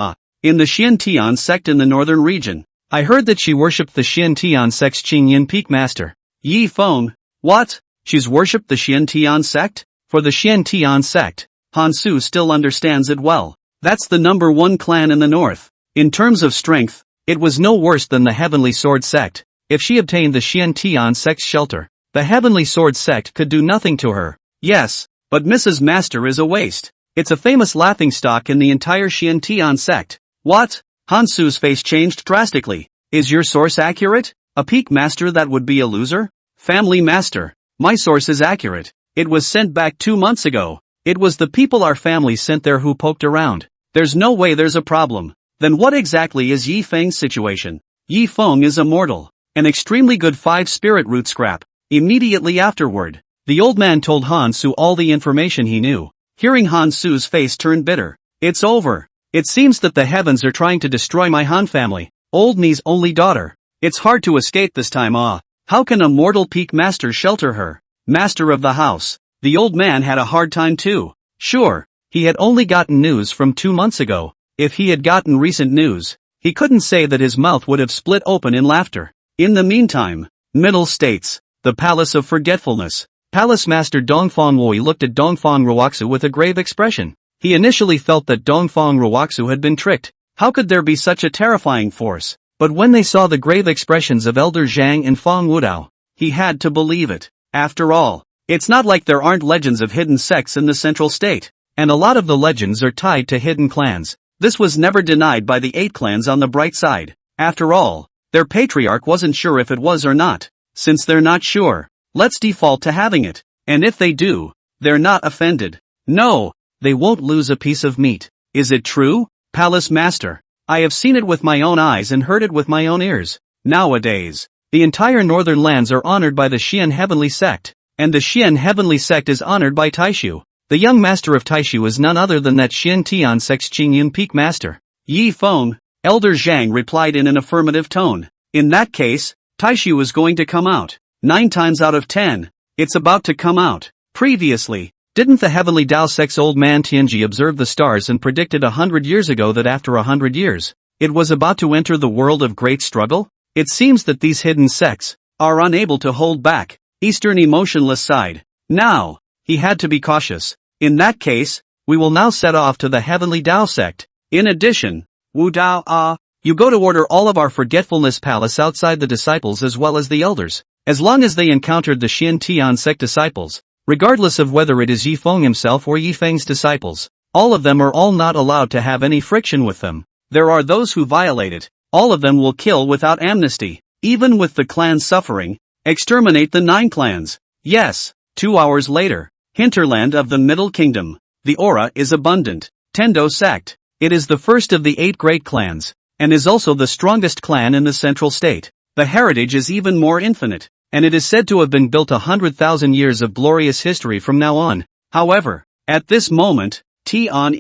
In the Xian Tian sect in the northern region, I heard that she worshipped the Xian Tian sect's Qingyin Peak master. Yi Feng. What? She's worshipped the Xian Tian sect? For the Xian Tian sect, Han Su still understands it well. That's the number 1 clan in the north. In terms of strength, it was no worse than the Heavenly Sword sect. If she obtained the Xian Tian sect's shelter, the Heavenly Sword sect could do nothing to her. Yes, but Mrs. Master is a waste. It's a famous laughingstock in the entire Xian Tian sect. What? Han Su's face changed drastically. Is your source accurate? A peak master that would be a loser? Family master. My source is accurate. It was sent back 2 months ago. It was the people our family sent there who poked around. There's no way there's a problem. Then what exactly is Yi Feng's situation? Yi Feng is immortal. An extremely good 5 spirit root scrap. Immediately afterward, The old man told Han Su all the information he knew. Hearing Han Su's face turn bitter. It's over. It seems that the heavens are trying to destroy my Han family, old Ni's only daughter. It's hard to escape this time. How can a mortal peak master shelter her? Master of the house. The old man had a hard time too. Sure, he had only gotten news from 2 months ago. If he had gotten recent news, he couldn't say that his mouth would have split open in laughter. In the meantime, Middle States, the Palace of Forgetfulness. Palace Master Dongfang Wei looked at Dongfang Ruoxu with a grave expression. He initially felt that Dongfang Ruoxu had been tricked. How could there be such a terrifying force? But when they saw the grave expressions of Elder Zhang and Fang Wudao, he had to believe it. After all, it's not like there aren't legends of hidden sects in the central state. And a lot of the legends are tied to hidden clans. This was never denied by the 8 clans on the bright side. After all, their patriarch wasn't sure if it was or not. Since they're not sure, let's default to having it. And if they do, they're not offended. No, they won't lose a piece of meat. Is it true, Palace Master? I have seen it with my own eyes and heard it with my own ears. Nowadays, the entire northern lands are honored by the Xian Heavenly Sect, and the Xian Heavenly Sect is honored by Taishu. The young master of Taishu is none other than that Xian Tian Sect's Qingyun Peak Master. Yi Feng, Elder Zhang replied in an affirmative tone. In that case, Taishu is going to come out. 9 times out of 10, it's about to come out. Previously, didn't the Heavenly Tao Sect's old man Tianji observe the stars and predicted 100 years ago that after 100 years, it was about to enter the world of great struggle? It seems that these hidden sects are unable to hold back. Eastern emotionless side. Now, he had to be cautious. In that case, we will now set off to the Heavenly Tao Sect. In addition, Wu Dao, you go to order all of our Forgetfulness Palace outside the disciples as well as the elders. As long as they encountered the Xian Tian Sect disciples, regardless of whether it is Yi Feng himself or Yi Feng's disciples, all of them are all not allowed to have any friction with them. There are those who violate it. All of them will kill without amnesty. Even with the clans suffering, exterminate the 9 clans. Yes, 2 hours later. Hinterland of the Middle Kingdom. The aura is abundant. Tendo Sect. It is the first of the 8 great clans, and is also the strongest clan in the central state. The heritage is even more infinite, and it is said to have been built 100,000 years of glorious history from now on. However, at this moment, Tian,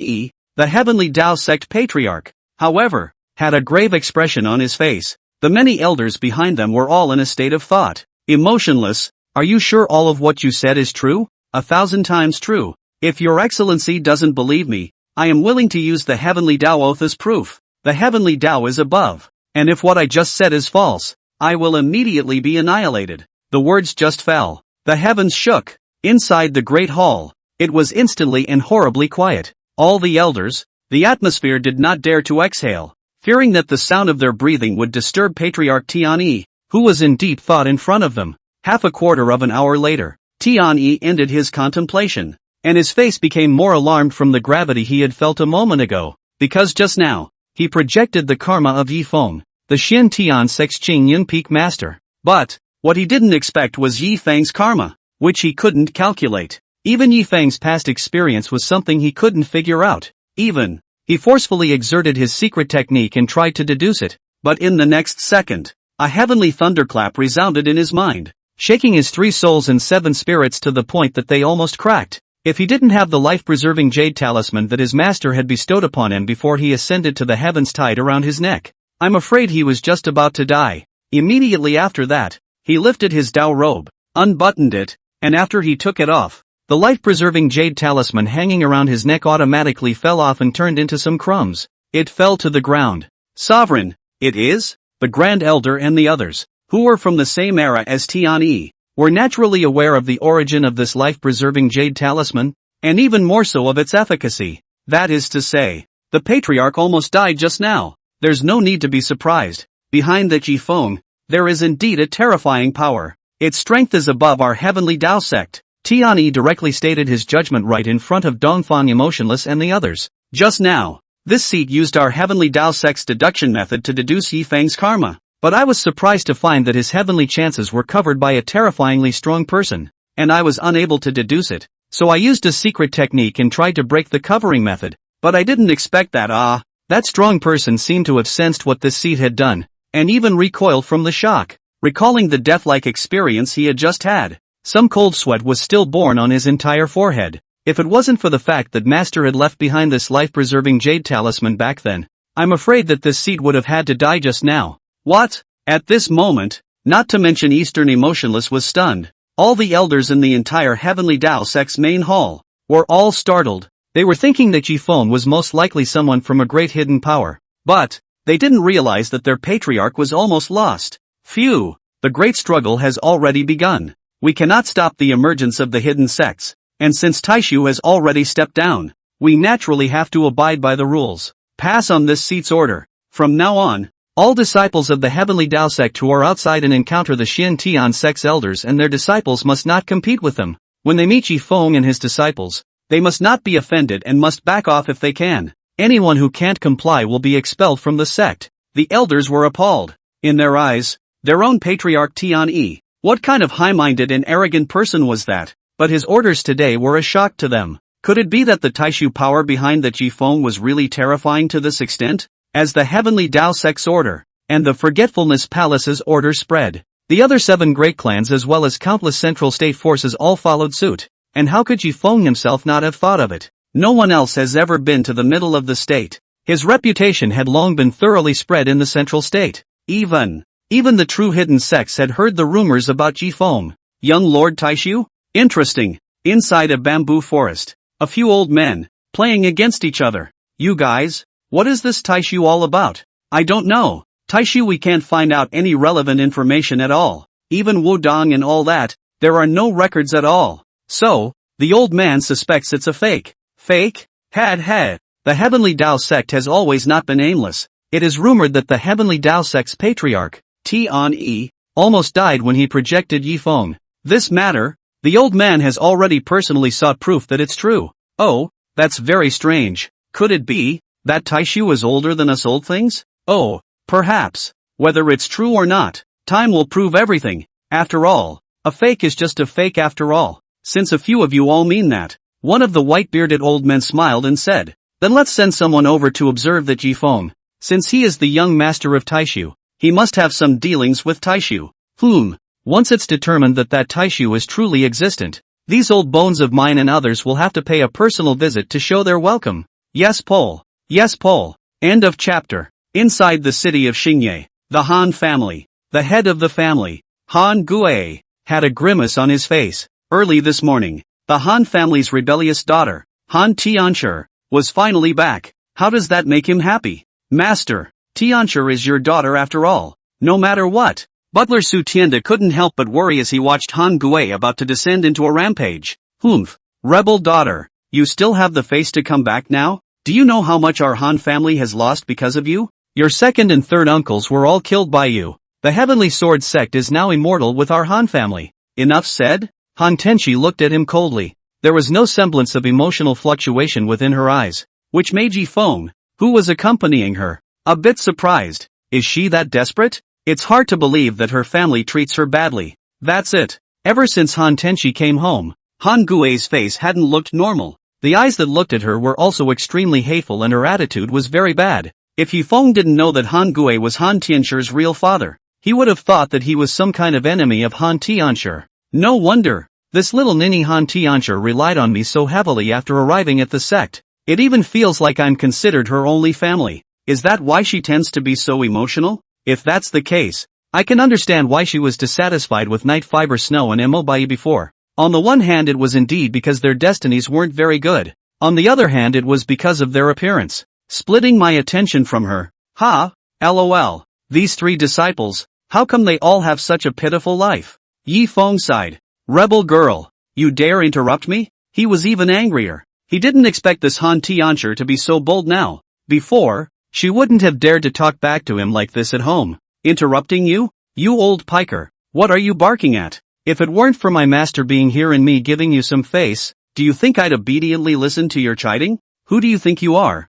the Heavenly Tao Sect patriarch, however, had a grave expression on his face. The many elders behind them were all in a state of thought. Emotionless. Are you sure all of what you said is true? 1,000 times true. If your excellency doesn't believe me, I am willing to use the Heavenly Tao Oath as proof. The Heavenly Tao is above. And if what I just said is false, I will immediately be annihilated. The words just fell. The heavens shook. Inside the great hall, it was instantly and horribly quiet. All the elders, the atmosphere did not dare to exhale, fearing that the sound of their breathing would disturb Patriarch Tian, who was in deep thought in front of them. Half a quarter of an hour later, Tian ended his contemplation, and his face became more alarmed from the gravity he had felt a moment ago, because just now, he projected the karma of Yi Feng, the Xian Tian Sect's Qingyun Peak Master. But, what he didn't expect was Yi Feng's karma, which he couldn't calculate. Even Yi Feng's past experience was something he couldn't figure out. He forcefully exerted his secret technique and tried to deduce it, but in the next second, a heavenly thunderclap resounded in his mind, shaking his 3 souls and 7 spirits to the point that they almost cracked. If he didn't have the life-preserving jade talisman that his master had bestowed upon him before he ascended to the heavens tied around his neck, I'm afraid he was just about to die. Immediately after that, he lifted his Tao robe, unbuttoned it, and after he took it off, the life-preserving jade talisman hanging around his neck automatically fell off and turned into some crumbs. It fell to the ground. Sovereign, it is? The Grand Elder and the others, who were from the same era as Tian, were naturally aware of the origin of this life-preserving jade talisman, and even more so of its efficacy. That is to say, the Patriarch almost died just now. There's no need to be surprised. Behind the Yi Feng, there is indeed a terrifying power. Its strength is above our Heavenly Tao Sect. Tian directly stated his judgment right in front of Dongfang Emotionless and the others. Just now, this seat used our Heavenly Tao Sect's deduction method to deduce Yi Feng's karma. But I was surprised to find that his heavenly chances were covered by a terrifyingly strong person, and I was unable to deduce it. So I used a secret technique and tried to break the covering method, but I didn't expect that. That strong person seemed to have sensed what this seat had done, and even recoiled from the shock, recalling the death-like experience he had just had. Some cold sweat was still born on his entire forehead. If it wasn't for the fact that Master had left behind this life-preserving jade talisman back then, I'm afraid that this seat would have had to die just now. What? At this moment, not to mention Eastern Emotionless was stunned. All the elders in the entire Heavenly Tao Sect's main hall were all startled. They were thinking that Jifeng was most likely someone from a great hidden power. But they didn't realize that their patriarch was almost lost. Phew! The great struggle has already begun. We cannot stop the emergence of the hidden sects. And since Taishu has already stepped down, we naturally have to abide by the rules. Pass on this seat's order. From now on, all disciples of the Heavenly Tao Sect who are outside and encounter the Xian Tian Sect's elders and their disciples must not compete with them. When they meet Jifeng and his disciples, they must not be offended and must back off if they can. Anyone who can't comply will be expelled from the sect. The elders were appalled. In their eyes, their own patriarch Tian Yi. What kind of high-minded and arrogant person was that? But his orders today were a shock to them. Could it be that the Taishu power behind the Jifeng was really terrifying to this extent? As the Heavenly Tao Sect's order, and the Forgetfulness Palace's order spread, the other 7 great clans as well as countless central state forces all followed suit. And how could Jifeng himself not have thought of it? No one else has ever been to the middle of the state. His reputation had long been thoroughly spread in the central state. Even the true hidden sects had heard the rumors about Jifeng. Young Lord Taishu? Interesting. Inside a bamboo forest, a few old men, playing against each other. You guys, what is this Taishu all about? I don't know. Taishu, we can't find out any relevant information at all. Even Wudong and all that, there are no records at all. So, the old man suspects it's a fake. Fake? Had. The Heavenly Tao Sect has always not been aimless. It is rumored that the Heavenly Tao Sect's patriarch, Tian Yi, almost died when he projected Jifeng. This matter, the old man has already personally sought proof that it's true. Oh, that's very strange. Could it be that Taishu is older than us old things? Oh, perhaps. Whether it's true or not, time will prove everything. After all, a fake is just a fake after all. Since a few of you all mean that, one of the white-bearded old men smiled and said, then let's send someone over to observe that Jifeng. Since he is the young master of Taishu, he must have some dealings with Taishu. Once it's determined that Taishu is truly existent, these old bones of mine and others will have to pay a personal visit to show their welcome. Yes, Pole. Yes, Pole. End of chapter. Inside the city of Xingye, the Han family, the head of the family, Han Gue, had a grimace on his face. Early this morning, the Han family's rebellious daughter, Han Tianshi, was finally back. How does that make him happy? Master, Tianshi is your daughter after all. No matter what. Butler Su Tianda couldn't help but worry as he watched Han Gue about to descend into a rampage. Rebel daughter, you still have the face to come back now? Do you know how much our Han family has lost because of you? Your second and third uncles were all killed by you. The Heavenly Sword Sect is now immortal with our Han family. Enough said? Han Tenshi looked at him coldly. There was no semblance of emotional fluctuation within her eyes, which made Jifeng, who was accompanying her, a bit surprised. Is she that desperate? It's hard to believe that her family treats her badly. That's it. Ever since Han Tenshi came home, Han Gue's face hadn't looked normal. The eyes that looked at her were also extremely hateful and her attitude was very bad. If Jifeng didn't know that Han Gue was Han Tianshi's real father, he would have thought that he was some kind of enemy of Han Tianshi. No wonder. This little ninny Han Tianshi relied on me so heavily after arriving at the sect. It even feels like I'm considered her only family. Is that why she tends to be so emotional? If that's the case, I can understand why she was dissatisfied with Night Fiber Snow and Mobai before. On the one hand it was indeed because their destinies weren't very good. On the other hand it was because of their appearance. Splitting my attention from her. LOL. These 3 disciples, how come they all have such a pitiful life? Jifeng sighed. Rebel girl, you dare interrupt me? He was even angrier. He didn't expect this Han Tianshi to be so bold now. Before, she wouldn't have dared to talk back to him like this at home. Interrupting you? You old piker, what are you barking at? If it weren't for my master being here and me giving you some face, do you think I'd obediently listen to your chiding? Who do you think you are?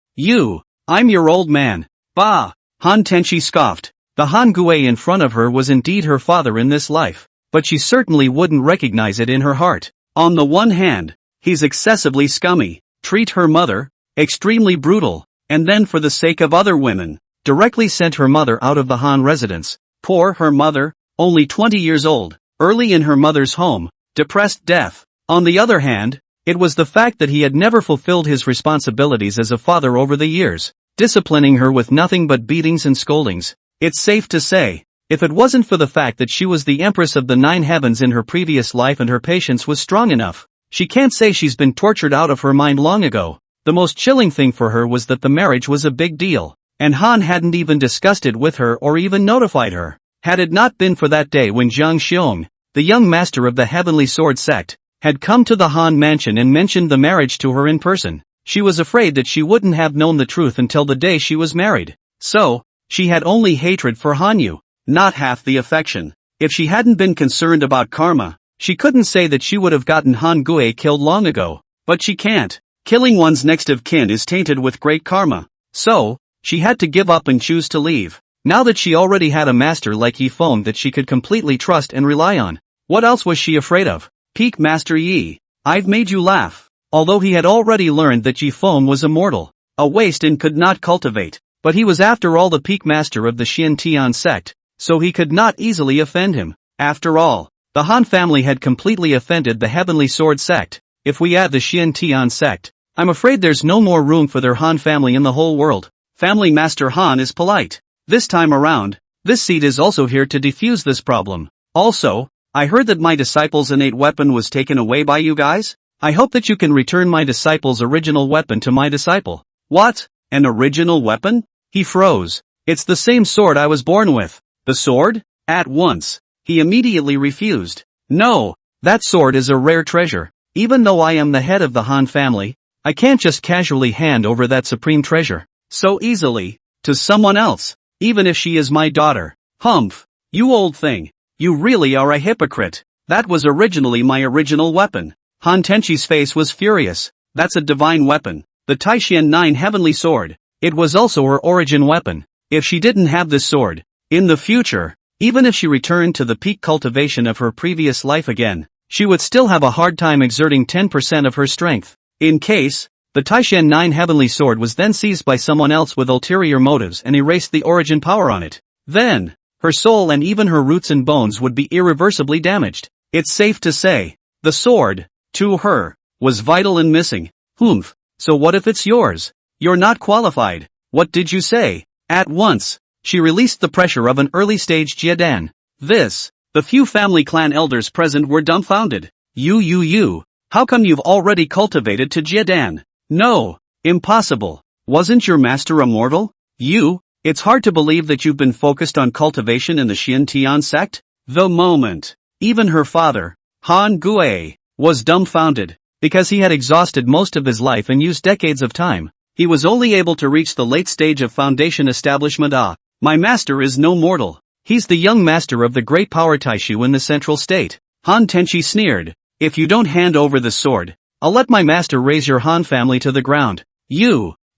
I'm your old man. Bah! Han Tenshi scoffed. The Han Gue in front of her was indeed her father in this life, but she certainly wouldn't recognize it in her heart. On the one hand, he's excessively scummy, treat her mother, extremely brutal, and then for the sake of other women, directly sent her mother out of the Han residence. Poor her mother, only 20 years old, early in her mother's home, depressed death. On the other hand, it was the fact that he had never fulfilled his responsibilities as a father over the years, disciplining her with nothing but beatings and scoldings. It's safe to say, if it wasn't for the fact that she was the Empress of the Nine Heavens in her previous life and her patience was strong enough, she can't say she's been tortured out of her mind long ago. The most chilling thing for her was that the marriage was a big deal, and Han hadn't even discussed it with her or even notified her. Had it not been for that day when Zhang Xiong, the young master of the Heavenly Sword sect, had come to the Han mansion and mentioned the marriage to her in person, she was afraid that she wouldn't have known the truth until the day she was married. So, she had only hatred for Hanyu, not half the affection. If she hadn't been concerned about karma, she couldn't say that she would have gotten Han Gue killed long ago, but she can't. Killing one's next of kin is tainted with great karma. So, she had to give up and choose to leave. Now that she already had a master like Yi Feng that she could completely trust and rely on, what else was she afraid of? Peak Master Yi, I've made you laugh. Although he had already learned that Yi Feng was immortal, a waste and could not cultivate, but he was after all the peak master of the Xian Tian sect, so he could not easily offend him. After all, the Han family had completely offended the Heavenly Sword sect. If we add the Xian Tian sect, I'm afraid there's no more room for their Han family in the whole world. Family Master Han is polite. This time around, this seed is also here to defuse this problem. Also, I heard that my disciple's innate weapon was taken away by you guys? I hope that you can return my disciple's original weapon to my disciple. What? An original weapon? He froze. It's the same sword I was born with. The sword? At once, he immediately refused. No, that sword is a rare treasure. Even though I am the head of the Han family, I can't just casually hand over that supreme treasure so easily to someone else, even if she is my daughter. Humph, you old thing. You really are a hypocrite. That was originally my original weapon. Han Tenchi's face was furious. That's a divine weapon. The Taishan 9 Heavenly Sword. It was also her origin weapon. If she didn't have this sword, in the future, even if she returned to the peak cultivation of her previous life again, she would still have a hard time exerting 10% of her strength. In case, the Taishan 9 Heavenly Sword was then seized by someone else with ulterior motives and erased the origin power on it, then, her soul and even her roots and bones would be irreversibly damaged. It's safe to say, the sword, to her, was vital and missing. Humph, so what if it's yours? You're not qualified. What did you say? At once, she released the pressure of an early-stage Jiedan. The few family clan elders present were dumbfounded. You, how come you've already cultivated to Jiedan? No, impossible. Wasn't your master immortal? It's hard to believe that you've been focused on cultivation in the Xian Tian sect? The moment, even her father, Han Gue, was dumbfounded, because he had exhausted most of his life and used decades of time. He was only able to reach the late stage of foundation establishment. My master is no mortal. He's the young master of the great power Taishu in the central state. Han Tenchi sneered. If you don't hand over the sword, I'll let my master raise your Han family to the ground.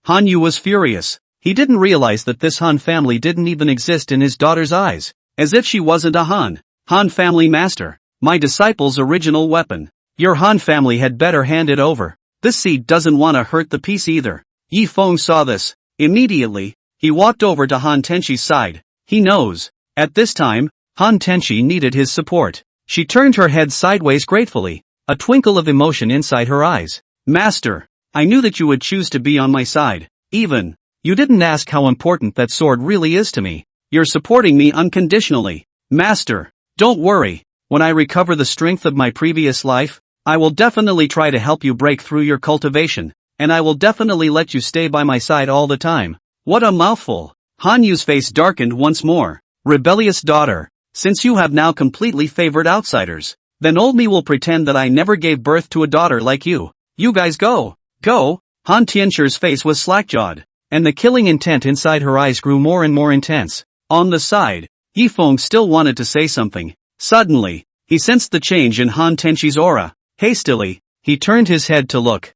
Han Yu was furious. He didn't realize that this Han family didn't even exist in his daughter's eyes. As if she wasn't a Han family master. My disciple's original weapon. Your Han family had better hand it over. This seed doesn't want to hurt the peace either. Yi Feng saw this. Immediately, he walked over to Han Tenchi's side. He knows. At this time, Han Tenchi needed his support. She turned her head sideways gratefully, a twinkle of emotion inside her eyes. Master, I knew that you would choose to be on my side. Even, you didn't ask how important that sword really is to me. You're supporting me unconditionally. Master, don't worry. When I recover the strength of my previous life, I will definitely try to help you break through your cultivation, and I will definitely let you stay by my side all the time. What a mouthful. Han Yu's face darkened once more. Rebellious daughter, since you have now completely favored outsiders, then old me will pretend that I never gave birth to a daughter like you. You guys go. Han Tianchu's face was slack-jawed, and the killing intent inside her eyes grew more and more intense. On the side, Yi Feng still wanted to say something. Suddenly, he sensed the change in Han Tenchi's aura. Hastily, he turned his head to look.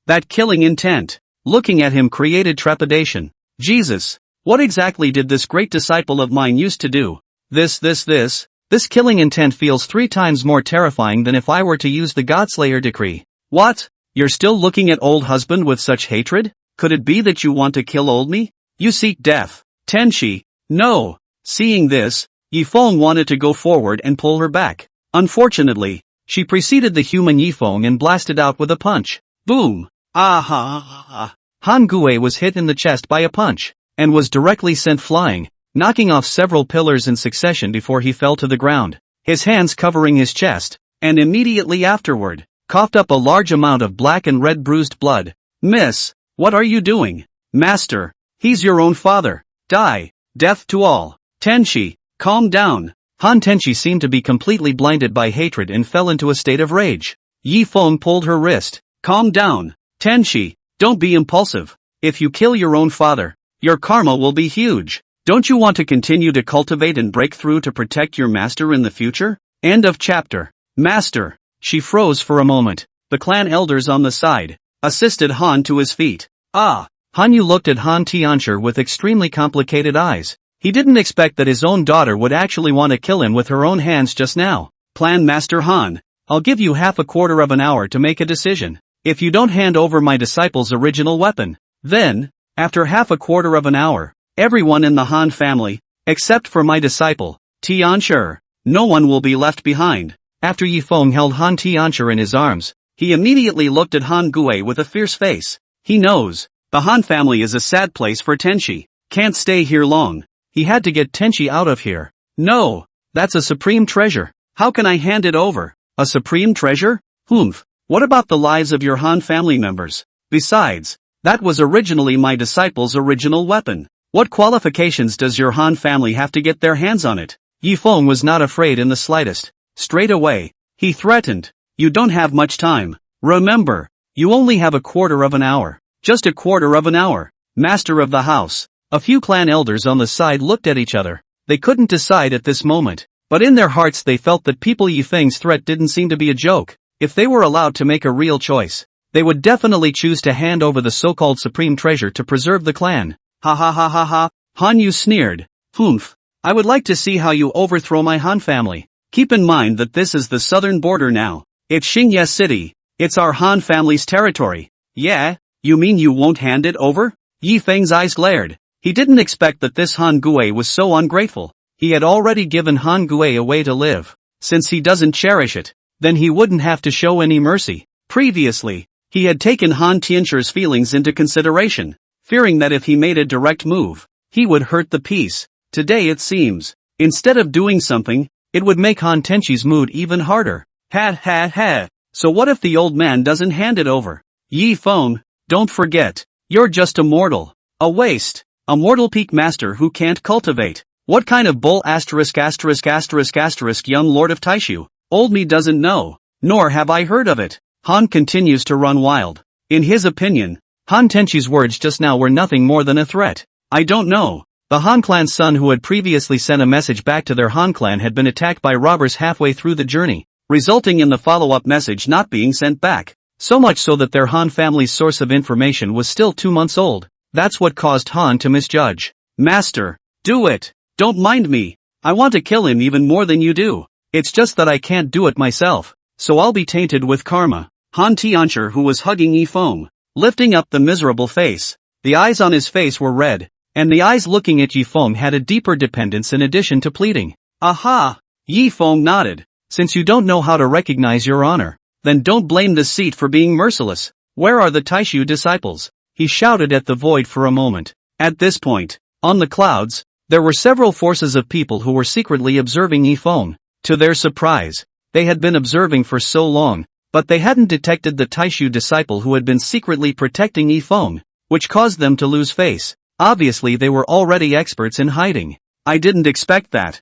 That killing intent. Looking at him created trepidation. Jesus, what exactly did this great disciple of mine used to do? This killing intent feels 3 times more terrifying than if I were to use the Godslayer decree. What? You're still looking at old husband with such hatred? Could it be that you want to kill old me? You seek death. Tenchi, no. Seeing this, Yi Feng wanted to go forward and pull her back. Unfortunately, She preceded the human Yifeng and blasted out with a punch. Boom! Ah! Han Gui was hit in the chest by a punch, and was directly sent flying, knocking off several pillars in succession before he fell to the ground, his hands covering his chest, and immediately afterward, coughed up a large amount of black and red bruised blood. Miss, what are you doing? Master, he's your own father. Die. Death to all. Tenchi, calm down. Han Tenchi seemed to be completely blinded by hatred and fell into a state of rage. Yifeng pulled her wrist. Calm down. Tenchi, don't be impulsive. If you kill your own father, your karma will be huge. Don't you want to continue to cultivate and break through to protect your master in the future? End of chapter. Master. She froze for a moment. The clan elders on the side assisted Han to his feet. Ah. Hanyu looked at Han Tianchi with extremely complicated eyes. He didn't expect that his own daughter would actually want to kill him with her own hands just now. Plan Master Han, I'll give you half a quarter of an hour to make a decision. If you don't hand over my disciple's original weapon, then, after half a quarter of an hour, everyone in the Han family, except for my disciple, Tianchi, no one will be left behind. After Yifeng held Han Tianchi in his arms, he immediately looked at Han Gui with a fierce face. He knows. The Han family is a sad place for Tenchi. Can't stay here long. He had to get Tenchi out of here. No, that's a supreme treasure. How can I hand it over? A supreme treasure? Humph. What about the lives of your Han family members? Besides, that was originally my disciple's original weapon. What qualifications does your Han family have to get their hands on it? Yifeng was not afraid in the slightest. Straight away, he threatened. You don't have much time. Remember, you only have a quarter of an hour. Just a quarter of an hour. Master of the house. A few clan elders on the side looked at each other. They couldn't decide at this moment, but in their hearts they felt that People Yifeng's threat didn't seem to be a joke. If they were allowed to make a real choice, they would definitely choose to hand over the so-called supreme treasure to preserve the clan. Ha ha ha ha ha. Hanyu sneered. Humph. I would like to see how you overthrow my Han family. Keep in mind that this is the southern border now. It's Xingye City. It's our Han family's territory. Yeah? You mean you won't hand it over? Yifeng's eyes glared. He didn't expect that this Han Gui was so ungrateful. He had already given Han Gui a way to live. Since he doesn't cherish it, then he wouldn't have to show any mercy. Previously, he had taken Han Tianchi's feelings into consideration, fearing that if he made a direct move, he would hurt the peace. Today it seems, instead of doing something, it would make Han Tenchi's mood even harder. Ha ha ha. So what if the old man doesn't hand it over? Yifeng, don't forget, you're just a mortal. A waste. A mortal peak master who can't cultivate. What kind of bull young lord of Taishu? Old me doesn't know, nor have I heard of it. Han continues to run wild. In his opinion, Han Tenchi's words just now were nothing more than a threat. I don't know. The Han clan's son who had previously sent a message back to their Han clan had been attacked by robbers halfway through the journey, resulting in the follow-up message not being sent back. So much so that their Han family's source of information was still 2 months old. That's what caused Han to misjudge. Master, do it. Don't mind me. I want to kill him even more than you do. It's just that I can't do it myself, so I'll be tainted with karma. Han Tianchi, who was hugging Yifeng, lifting up the miserable face. The eyes on his face were red, and the eyes looking at Yifeng had a deeper dependence in addition to pleading. Aha! Yifeng nodded. Since you don't know how to recognize your honor, then don't blame the seat for being merciless. Where are the Taishu disciples? He shouted at the void for a moment. At this point, on the clouds, there were several forces of people who were secretly observing Yifeng. To their surprise, they had been observing for so long, but they hadn't detected the Taishu disciple who had been secretly protecting Yifeng, which caused them to lose face. Obviously they were already experts in hiding. I didn't expect that.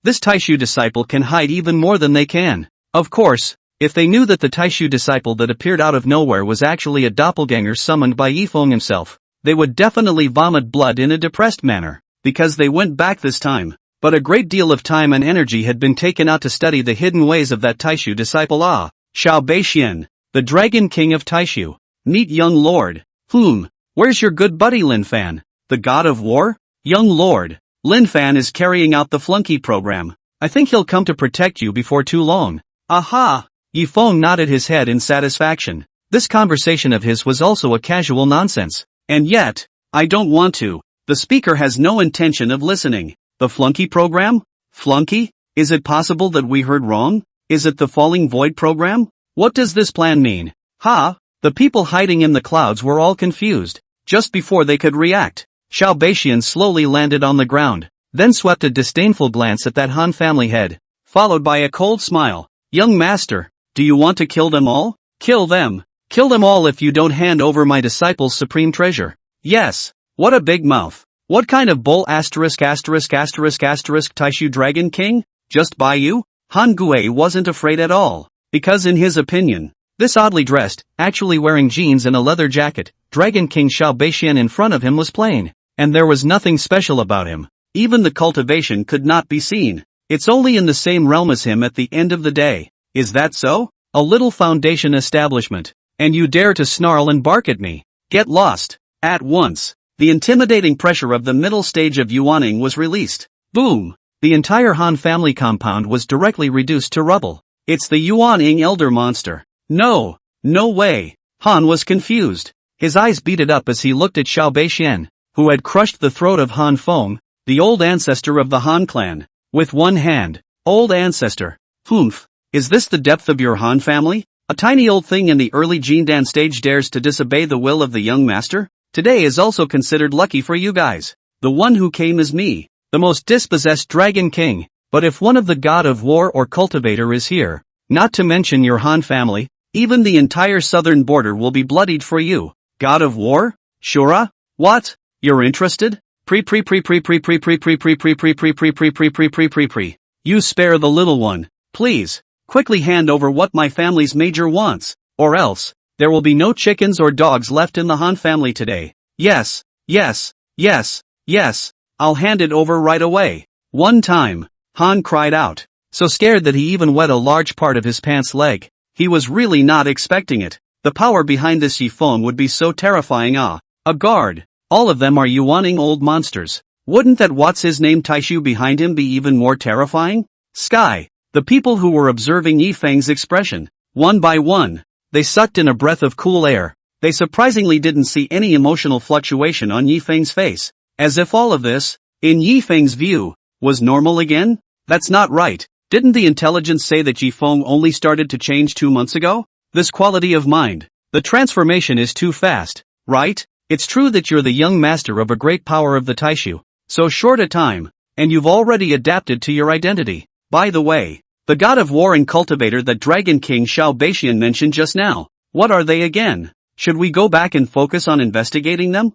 This Taishu disciple can hide even more than they can. Of course, if they knew that the Taishu disciple that appeared out of nowhere was actually a doppelganger summoned by Yifeng himself, they would definitely vomit blood in a depressed manner, because they went back this time. But a great deal of time and energy had been taken out to study the hidden ways of that Taishu disciple. Xiao Beixian, the Dragon King of Taishu. Meet young lord. Where's your good buddy Lin Fan? The god of war? Young lord, Lin Fan is carrying out the flunky program. I think he'll come to protect you before too long. Aha! Yifeng nodded his head in satisfaction. This conversation of his was also a casual nonsense. And yet, I don't want to. The speaker has no intention of listening. The flunky program? Flunky? Is it possible that we heard wrong? Is it the Falling Void program? What does this plan mean? Ha! The people hiding in the clouds were all confused. Just before they could react, Xiao Beixian slowly landed on the ground, then swept a disdainful glance at that Han family head, followed by a cold smile. Young master, do you want to kill them all? Kill them. Kill them all if you don't hand over my disciple's supreme treasure. Yes. What a big mouth. What kind of bull Taishu Dragon King? Just by you? Han Gui wasn't afraid at all, because in his opinion, this oddly dressed, actually wearing jeans and a leather jacket, Dragon King Xiao Beixian in front of him was plain, and there was nothing special about him. Even the cultivation could not be seen. It's only in the same realm as him at the end of the day. Is that so? A little foundation establishment. And you dare to snarl and bark at me? Get lost. At once, the intimidating pressure of the middle stage of yuaning was released. Boom! The entire Han family compound was directly reduced to rubble. It's the Yuaning Elder Monster. No! No way! Han was confused. His eyes beaded up as he looked at Xiao Beixian, who had crushed the throat of Han Feng, the old ancestor of the Han clan, with one hand. Old ancestor. Humph! Is this the depth of your Han family? A tiny old thing in the early Jindan stage dares to disobey the will of the young master? Today is also considered lucky for you guys. The one who came is me, the most dispossessed Dragon King. But if one of the god of war or cultivator is here, not to mention your Han family, even the entire southern border will be bloodied for you. God of war? Shura? What? You're interested? You spare the little one, please. Quickly hand over what my family's major wants, or else, there will be no chickens or dogs left in the Han family today. Yes, yes, yes, yes, I'll hand it over right away. One time, Han cried out, so scared that he even wet a large part of his pants leg. He was really not expecting it. The power behind this Yifeng would be so terrifying. A guard. All of them are yuaning old monsters. Wouldn't that what's-his-name Taishu behind him be even more terrifying? Sky. The people who were observing Yifeng's expression, one by one, they sucked in a breath of cool air. They surprisingly didn't see any emotional fluctuation on Yifeng's face, as if all of this, in Yifeng's view, was normal again? That's not right. Didn't the intelligence say that Yifeng only started to change 2 months ago? This quality of mind, the transformation is too fast, right? It's true that you're the young master of a great power of the Taishu, so short a time, and you've already adapted to your identity. By the way, the god of war and cultivator that Dragon King Xiao Beixian mentioned just now, what are they again? Should we go back and focus on investigating them?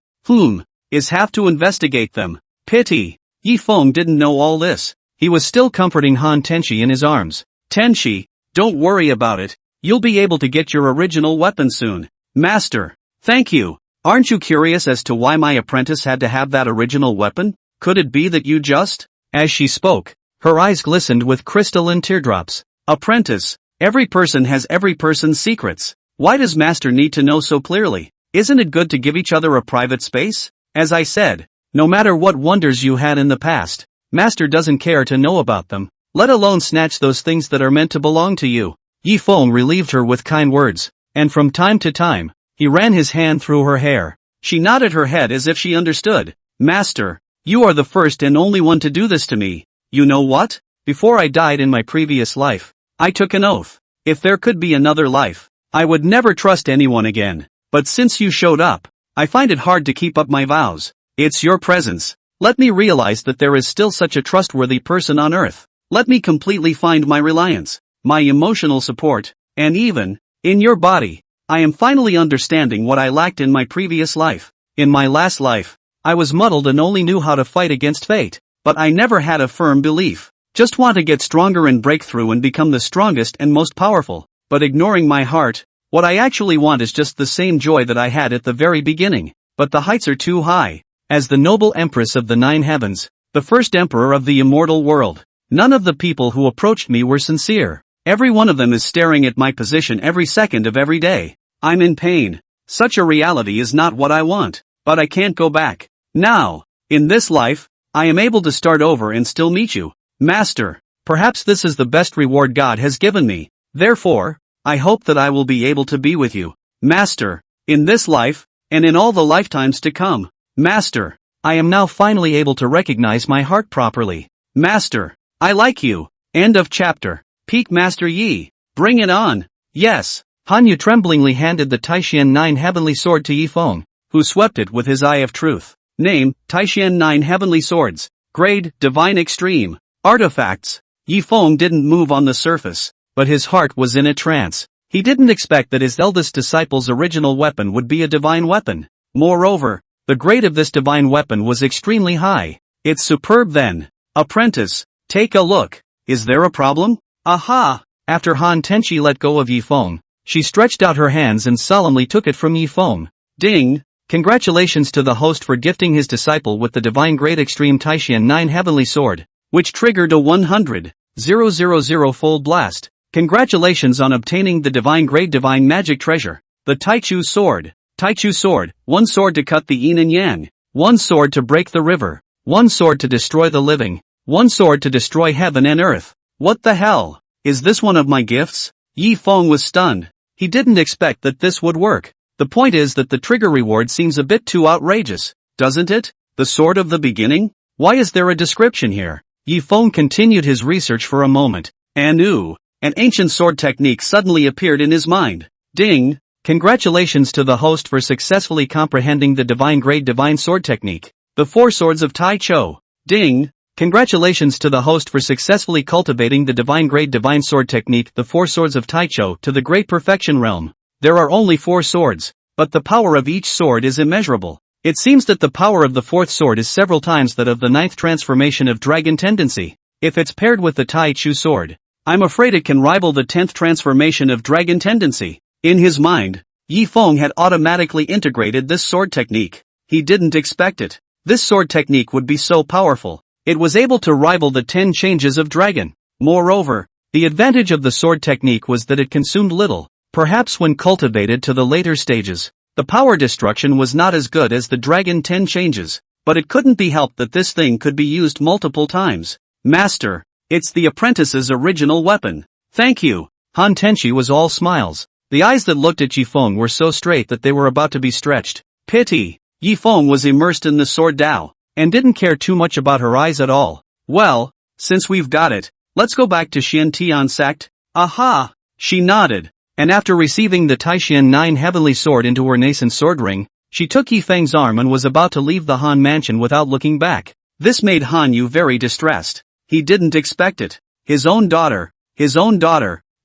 Is have to investigate them. Pity. Yifeng didn't know all this. He was still comforting Han Tenshi in his arms. Tenshi, don't worry about it. You'll be able to get your original weapon soon. Master, thank you. Aren't you curious as to why my apprentice had to have that original weapon? Could it be that you just... As she spoke, her eyes glistened with crystalline teardrops. Apprentice, every person has every person's secrets. Why does Master need to know so clearly? Isn't it good to give each other a private space? As I said, no matter what wonders you had in the past, Master doesn't care to know about them, let alone snatch those things that are meant to belong to you. Yifeng relieved her with kind words, and from time to time, he ran his hand through her hair. She nodded her head as if she understood. Master, you are the first and only one to do this to me. You know what? Before I died in my previous life, I took an oath. If there could be another life, I would never trust anyone again. But since you showed up, I find it hard to keep up my vows. It's your presence. Let me realize that there is still such a trustworthy person on earth. Let me completely find my reliance, my emotional support, and even, in your body, I am finally understanding what I lacked in my previous life. In my last life, I was muddled and only knew how to fight against fate, but I never had a firm belief. Just want to get stronger and break through and become the strongest and most powerful, but ignoring my heart, what I actually want is just the same joy that I had at the very beginning, but the heights are too high. As the noble empress of the 9 heavens, the first emperor of the immortal world, none of the people who approached me were sincere. Every one of them is staring at my position every second of every day. I'm in pain. Such a reality is not what I want, but I can't go back. Now, in this life, I am able to start over and still meet you. Master, perhaps this is the best reward God has given me. Therefore, I hope that I will be able to be with you. Master, in this life, and in all the lifetimes to come. Master, I am now finally able to recognize my heart properly. Master, I like you. End of chapter. Peak Master Yi. Bring it on. Yes. Han Yu tremblingly handed the Taishan 9 Heavenly Sword to Yifeng, who swept it with his eye of truth. Name, Taishan 9 Heavenly Swords. Grade, Divine Extreme. Artifacts. Yifeng didn't move on the surface, but his heart was in a trance. He didn't expect that his eldest disciple's original weapon would be a divine weapon. Moreover, the grade of this divine weapon was extremely high. It's superb then. Apprentice, take a look. Is there a problem? Aha! After Han Tenchi let go of Yifeng, she stretched out her hands and solemnly took it from Yifeng. Ding! Congratulations to the host for gifting his disciple with the Divine Grade Extreme Taishan 9 Heavenly Sword, which triggered a 100,000-fold blast. Congratulations on obtaining the Divine Grade Divine Magic Treasure, the Taichu Sword. Taichu Sword, 1 sword to cut the yin and yang, 1 sword to break the river, 1 sword to destroy the living, 1 sword to destroy heaven and earth. What the hell? Is this one of my gifts? Yifeng was stunned. He didn't expect that this would work. The point is that the trigger reward seems a bit too outrageous, doesn't it? The sword of the beginning? Why is there a description here? Yifeng continued his research for a moment. An ancient sword technique suddenly appeared in his mind. Ding! Congratulations to the host for successfully comprehending the Divine Grade Divine Sword Technique. The 4 Swords of Tai Cho. Ding! Congratulations to the host for successfully cultivating the Divine Grade Divine Sword Technique, the 4 Swords of Tai Cho, to the Great Perfection Realm. There are only 4 swords, but the power of each sword is immeasurable. It seems that the power of the 4th sword is several times that of the 9th transformation of Dragon Tendency. If it's paired with the Tai Chu sword, I'm afraid it can rival the 10th transformation of Dragon Tendency. In his mind, Yifeng had automatically integrated this sword technique. He didn't expect it. This sword technique would be so powerful. It was able to rival the 10 changes of dragon. Moreover, the advantage of the sword technique was that it consumed little. Perhaps when cultivated to the later stages, the power destruction was not as good as the Dragon 10 changes, but it couldn't be helped that this thing could be used multiple times. Master, it's the apprentice's original weapon. Thank you. Han Tenchi was all smiles. The eyes that looked at Yifeng were so straight that they were about to be stretched. Pity. Yifeng was immersed in the sword Dao, and didn't care too much about her eyes at all. Well, since we've got it, let's go back to Xiantian sect. Aha! She nodded. And after receiving the Taishan 9 Heavenly Sword into her nascent sword ring, she took Yifeng's arm and was about to leave the Han mansion without looking back. This made Han Yu very distressed. He didn't expect it. His own daughter,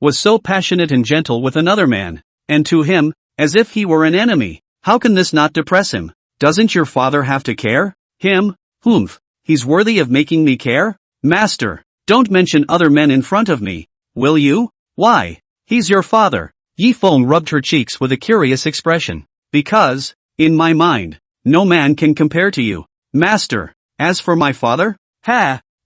was so passionate and gentle with another man, and to him, as if he were an enemy. How can this not depress him? Doesn't your father have to care? Him? Humph. He's worthy of making me care? Master, don't mention other men in front of me. Will you? Why? He's your father. Yifeng rubbed her cheeks with a curious expression. Because, in my mind, no man can compare to you. Master, as for my father?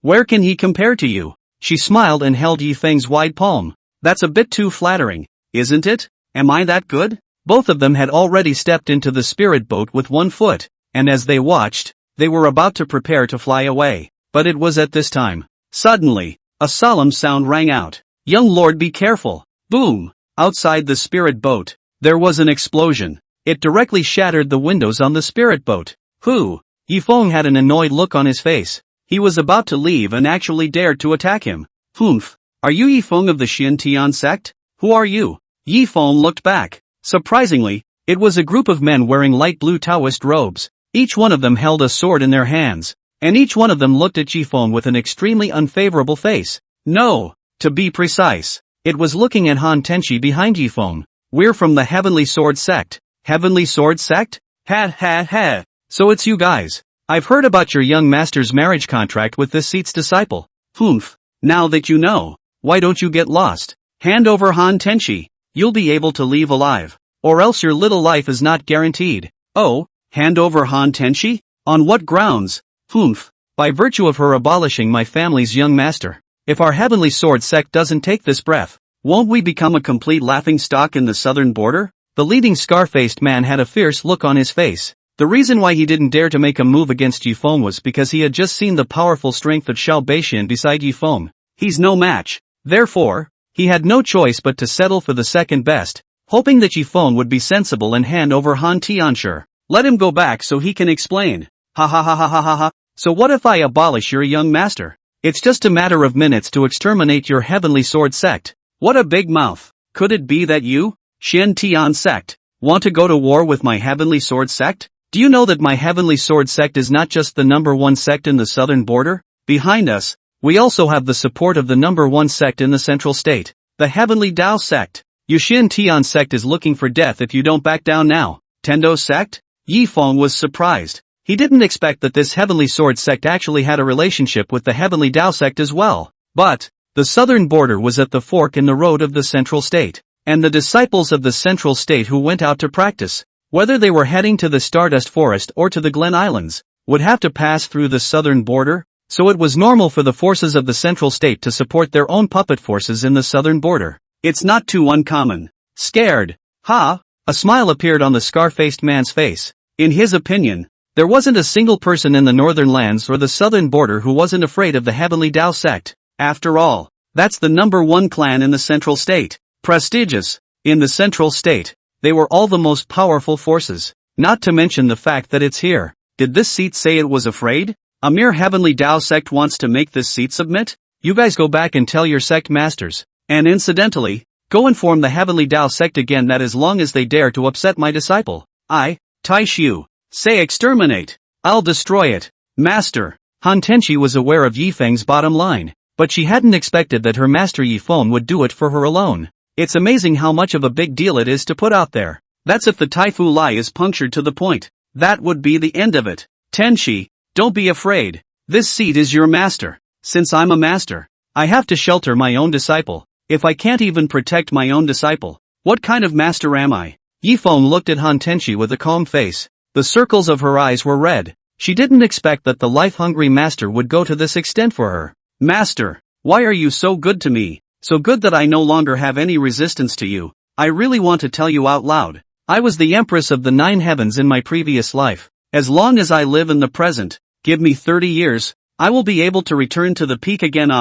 Where can he compare to you? She smiled and held Yifeng's wide palm. That's a bit too flattering, isn't it? Am I that good? Both of them had already stepped into the spirit boat with 1 foot, and as they watched, they were about to prepare to fly away. But it was at this time. Suddenly, a solemn sound rang out. Young lord, be careful. Boom! Outside the spirit boat, there was an explosion. It directly shattered the windows on the spirit boat. Who? Yifeng had an annoyed look on his face. He was about to leave and actually dared to attack him. Humph! Are you Yifeng of the Xiantian sect? Who are you? Yifeng looked back. Surprisingly, it was a group of men wearing light blue Taoist robes. Each one of them held a sword in their hands, and each one of them looked at Yifeng with an extremely unfavorable face. No, to be precise, it was looking at Han Tenchi behind Yifeng. We're from the Heavenly Sword Sect. Heavenly Sword Sect? Ha. So it's you guys. I've heard about your young master's marriage contract with this seat's disciple. Humph. Now that you know, why don't you get lost? Hand over Han Tenchi. You'll be able to leave alive. Or else your little life is not guaranteed. Oh, hand over Han Tenchi? On what grounds? Humph. By virtue of her abolishing my family's young master. If our Heavenly Sword sect doesn't take this breath, won't we become a complete laughingstock in the southern border? The leading scar-faced man had a fierce look on his face. The reason why he didn't dare to make a move against Yifeng was because he had just seen the powerful strength of Xiao Beixian beside Yifeng. He's no match. Therefore, he had no choice but to settle for the second best, hoping that Yifeng would be sensible and hand over Han Tianshi. Let him go back so he can explain. Ha. So what if I abolish your young master? It's just a matter of minutes to exterminate your Heavenly Sword sect. What a big mouth. Could it be that you, Shin Tian sect, want to go to war with my Heavenly Sword sect? Do you know that my Heavenly Sword sect is not just the #1 sect in the southern border? Behind us, we also have the support of the #1 sect in the central state, the Heavenly Dao sect. Yushin Tian sect is looking for death if you don't back down now. Tendo sect? Yi Feng was surprised. He didn't expect that this Heavenly Sword sect actually had a relationship with the Heavenly Dao sect as well. But the southern border was at the fork in the road of the central state, and the disciples of the central state who went out to practice, whether they were heading to the Stardust Forest or to the Glen Islands, would have to pass through the southern border, so it was normal for the forces of the central state to support their own puppet forces in the southern border. It's not too uncommon. Scared? Ha! A smile appeared on the scar-faced man's face. In his opinion, there wasn't a single person in the northern lands or the southern border who wasn't afraid of the Heavenly Dao sect. After all, that's the #1 clan in the central state. Prestigious. In the central state, they were all the most powerful forces. Not to mention the fact that it's here. Did this seat say it was afraid? A mere Heavenly Dao sect wants to make this seat submit? You guys go back and tell your sect masters. And incidentally, go inform the Heavenly Dao sect again that as long as they dare to upset my disciple, I, Tai Xiu, say exterminate. I'll destroy it. Master. Han Tenshi was aware of Yi Feng's bottom line, but she hadn't expected that her master Yi Feng would do it for her alone. It's amazing how much of a big deal it is to put out there. That's if the Taifu lie is punctured to the point. That would be the end of it. Tenshi, don't be afraid. This seat is your master. Since I'm a master, I have to shelter my own disciple. If I can't even protect my own disciple, what kind of master am I? Yi Feng looked at Han Tenshi with a calm face. The circles of her eyes were red. She didn't expect that the life-hungry master would go to this extent for her. Master, why are you so good to me? So good that I no longer have any resistance to you. I really want to tell you out loud. I was the Empress of the 9 heavens in my previous life. As long as I live in the present, give me 30 years, I will be able to return to the peak again.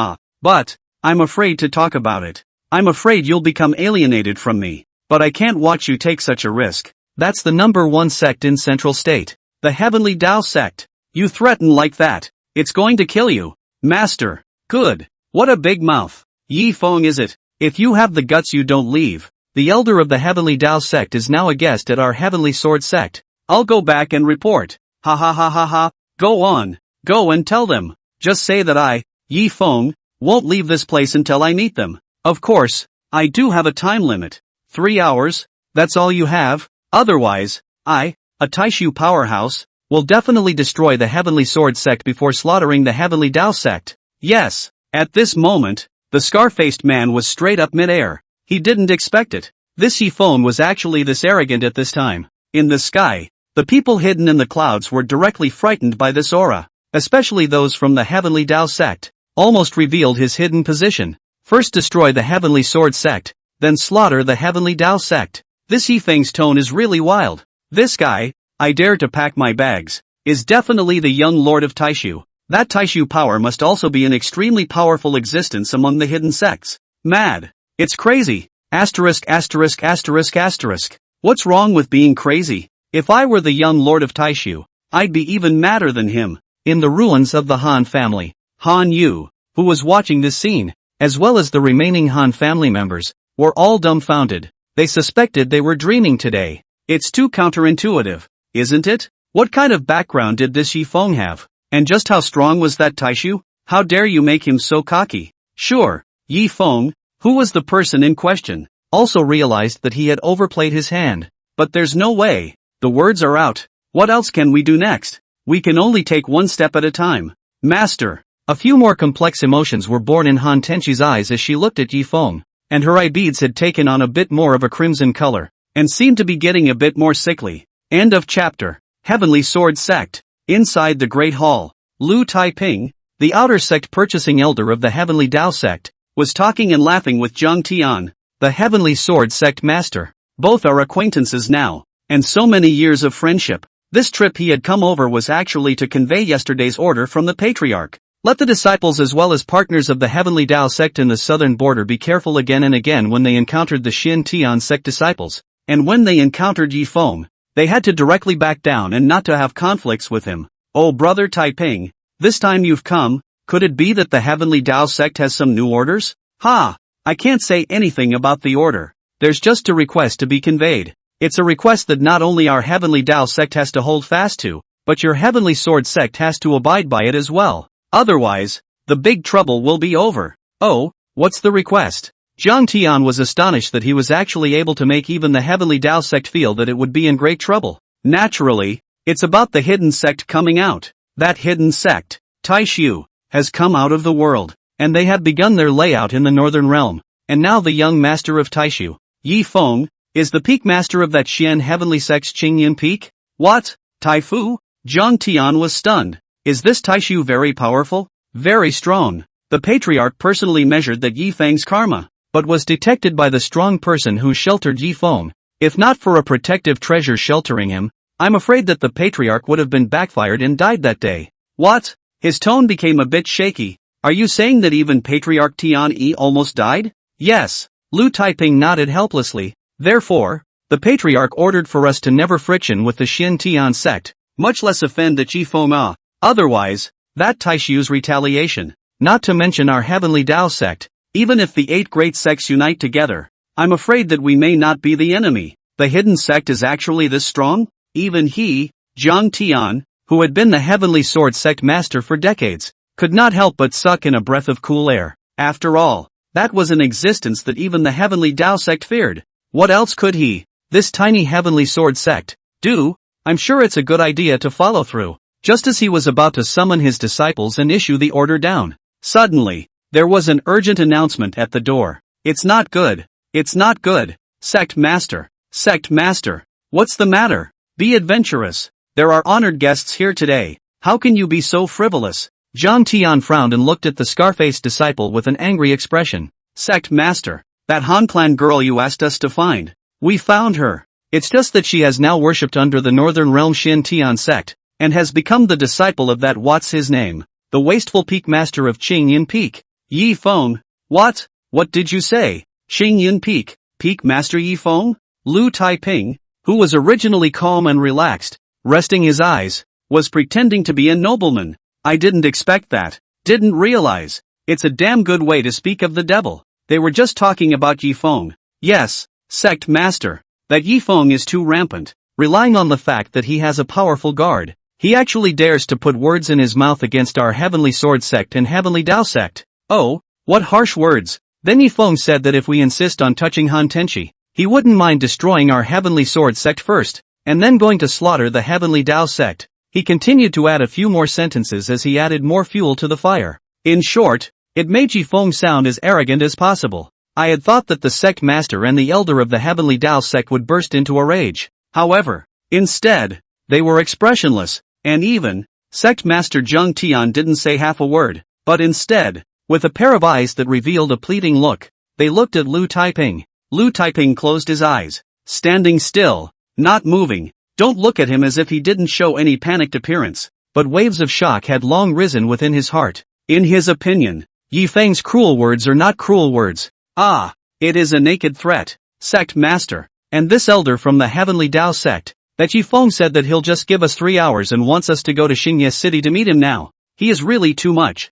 But I'm afraid to talk about it. I'm afraid you'll become alienated from me. But I can't watch you take such a risk. That's the #1 sect in Central State. The Heavenly Dao sect. You threaten like that. It's going to kill you. Master. Good. What a big mouth. Yi Feng is it? If you have the guts you don't leave. The elder of the Heavenly Dao sect is now a guest at our Heavenly Sword sect. I'll go back and report. Ha ha ha ha ha. Go on. Go and tell them. Just say that I, Yi Feng, won't leave this place until I meet them. Of course, I do have a time limit. 3 hours? That's all you have? Otherwise, I, a Taishu powerhouse, will definitely destroy the Heavenly Sword sect before slaughtering the Heavenly Dao sect. Yes, at this moment, the scar-faced man was straight up mid-air. He didn't expect it. This Yi Feng was actually this arrogant at this time. In the sky, the people hidden in the clouds were directly frightened by this aura, especially those from the Heavenly Dao sect. Almost revealed his hidden position. First destroy the Heavenly Sword sect, then slaughter the Heavenly Dao sect. This Yi Feng's tone is really wild. This guy, I dare to pack my bags, is definitely the young lord of Taishu. That Taishu power must also be an extremely powerful existence among the hidden sects. Mad. It's crazy. Asterisk asterisk asterisk asterisk. What's wrong with being crazy? If I were the young lord of Taishu, I'd be even madder than him. In the ruins of the Han family, Han Yu, who was watching this scene, as well as the remaining Han family members, were all dumbfounded. They suspected they were dreaming today. It's too counterintuitive, isn't it? What kind of background did this Yi Feng have? And just how strong was that Taishu? How dare you make him so cocky? Sure, Yi Feng, who was the person in question, also realized that he had overplayed his hand. But there's no way. The words are out. What else can we do next? We can only take one step at a time. Master. A few more complex emotions were born in Han Tenshi's eyes as she looked at Yi Feng, and her eye beads had taken on a bit more of a crimson color, and seemed to be getting a bit more sickly. End of chapter. Heavenly Sword Sect. Inside the Great Hall, Lu Taiping, the outer sect purchasing elder of the Heavenly Dao sect, was talking and laughing with Zhang Tian, the Heavenly Sword sect master. Both are acquaintances now, and so many years of friendship. This trip he had come over was actually to convey yesterday's order from the Patriarch. Let the disciples as well as partners of the Heavenly Dao sect in the southern border be careful again and again when they encountered the Shin Tian sect disciples, and when they encountered Yi Feng, they had to directly back down and not to have conflicts with him. Oh brother Taiping, this time you've come, Could it be that the Heavenly Tao sect has some new orders? Ha! I can't say anything about the order. There's just a request to be conveyed. It's a request that not only our Heavenly Tao sect has to hold fast to, but your Heavenly Sword sect has to abide by it as well. Otherwise, the big trouble will be over. Oh, what's the request? Jiang Tian was astonished that he was actually able to make even the Heavenly Tao sect feel that it would be in great trouble. Naturally, it's about the hidden sect coming out. That hidden sect, Taishu, has come out of the world, and they have begun their layout in the northern realm. And now the young master of Taishu, Yi Feng, is the peak master of that Xian heavenly sect's Qingyan peak? What? Taifu? Jiang Tian was stunned. Is this Taishu very powerful? Very strong. The patriarch personally measured that Yi Feng's karma, but was detected by the strong person who sheltered Yi Feng. If not for a protective treasure sheltering him, I'm afraid that the patriarch would have been backfired and died that day. What? His tone became a bit shaky. Are you saying that even Patriarch Tian Yi almost died? Yes. Lu Taiping nodded helplessly. Therefore, the patriarch ordered for us to never friction with the Xin Tian sect, much less offend the Qi Feng. Otherwise, that Taishu's retaliation, not to mention our Heavenly Tao sect, even if the 8 great sects unite together, I'm afraid that we may not be the enemy. The hidden sect is actually this strong? Even he, Jiang Tian, who had been the Heavenly Sword sect master for decades, could not help but suck in a breath of cool air. After all, that was an existence that even the Heavenly Tao sect feared. What else could he, this tiny Heavenly Sword sect, do? I'm sure it's a good idea to follow through. Just as he was about to summon his disciples and issue the order down, suddenly, there was an urgent announcement at the door. It's not good. It's not good. Sect master. Sect master. What's the matter? Be adventurous. There are honored guests here today. How can you be so frivolous? Jiang Tian frowned and looked at the scar-faced disciple with an angry expression. Sect master. That Han clan girl you asked us to find. We found her. It's just that she has now worshipped under the Northern Realm Xin Tian sect, and has become the disciple of that what's his name, the wasteful peak master of Qingyan Peak. Yi Feng. What? What did you say? Qingyan Peak, peak master Yi Feng? Lu Taiping, who was originally calm and relaxed, resting his eyes, was pretending to be a nobleman. I didn't expect that. Didn't realize. It's a damn good way to speak of the devil. They were just talking about Yi Feng. Yes, sect master. That Yi Feng is too rampant, relying on the fact that he has a powerful guard. He actually dares to put words in his mouth against our Heavenly Sword sect and Heavenly Tao sect. Oh, what harsh words. Then Yi Feng said that if we insist on touching Han Tenchi, he wouldn't mind destroying our Heavenly Sword sect first, and then going to slaughter the Heavenly Tao sect. He continued to add a few more sentences as he added more fuel to the fire. In short, it made Yi Feng sound as arrogant as possible. I had thought that the sect master and the elder of the Heavenly Tao sect would burst into a rage. However, instead, they were expressionless, and even, sect master Jiang Tian didn't say half a word, but instead, with a pair of eyes that revealed a pleading look, they looked at Lu Taiping. Lu Taiping closed his eyes, standing still, not moving. Don't look at him as if he didn't show any panicked appearance, but waves of shock had long risen within his heart. In his opinion, Yi Feng's cruel words are not cruel words. Ah, it is a naked threat. Sect master, and this elder from the Heavenly Tao sect, that Yi Feng said that he'll just give us 3 hours and wants us to go to Xingye City to meet him now. He is really too much.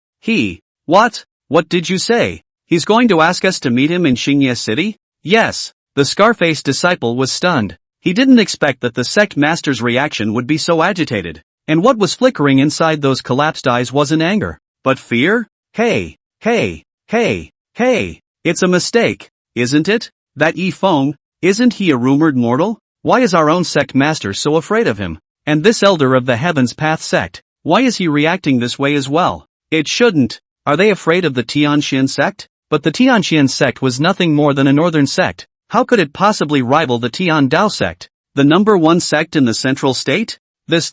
What? What did you say? He's going to ask us to meet him in Xingye City? Yes. The scar-faced disciple was stunned. He didn't expect that the sect master's reaction would be so agitated. And what was flickering inside those collapsed eyes wasn't anger, but fear? Hey. It's a mistake, isn't it? That Yi Feng, isn't he a rumored mortal? Why is our own sect master so afraid of him? And this elder of the Heaven's Path sect, why is he reacting this way as well? It shouldn't. Are they afraid of the Tianxian sect? But the Tianxian sect was nothing more than a northern sect. How could it possibly rival the Tian Dao sect, the number 1 sect in the central state? This.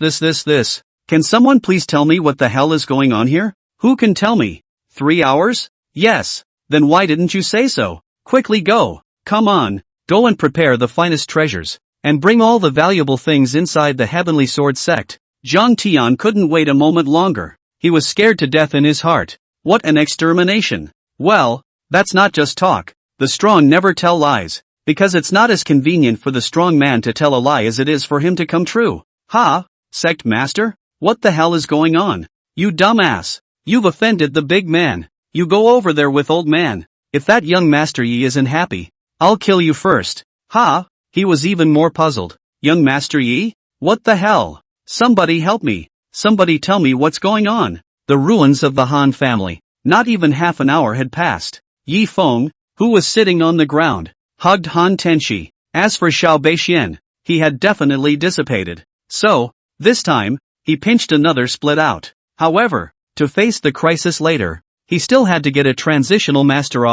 Can someone please tell me what the hell is going on here? Who can tell me? 3 hours? Yes. Then why didn't you say so? Quickly go. Come on. Go and prepare the finest treasures, and bring all the valuable things inside the Heavenly Sword sect. Jiang Tian couldn't wait a moment longer. He was scared to death in his heart. What an extermination. Well, that's not just talk. The strong never tell lies, because it's not as convenient for the strong man to tell a lie as it is for him to come true. Ha? Sect master? What the hell is going on? You dumbass. You've offended the big man. You go over there with old man. If that young Master Yi isn't happy, I'll kill you first. Ha! He was even more puzzled. Young Master Yi? What the hell? Somebody help me. Somebody tell me what's going on. The ruins of the Han family. Not even half an hour had passed. Yi Feng, who was sitting on the ground, hugged Han Tenshi. As for Xiao Beixian, he had definitely dissipated. So, this time, he pinched another split out. However, to face the crisis later, he still had to get a transitional master.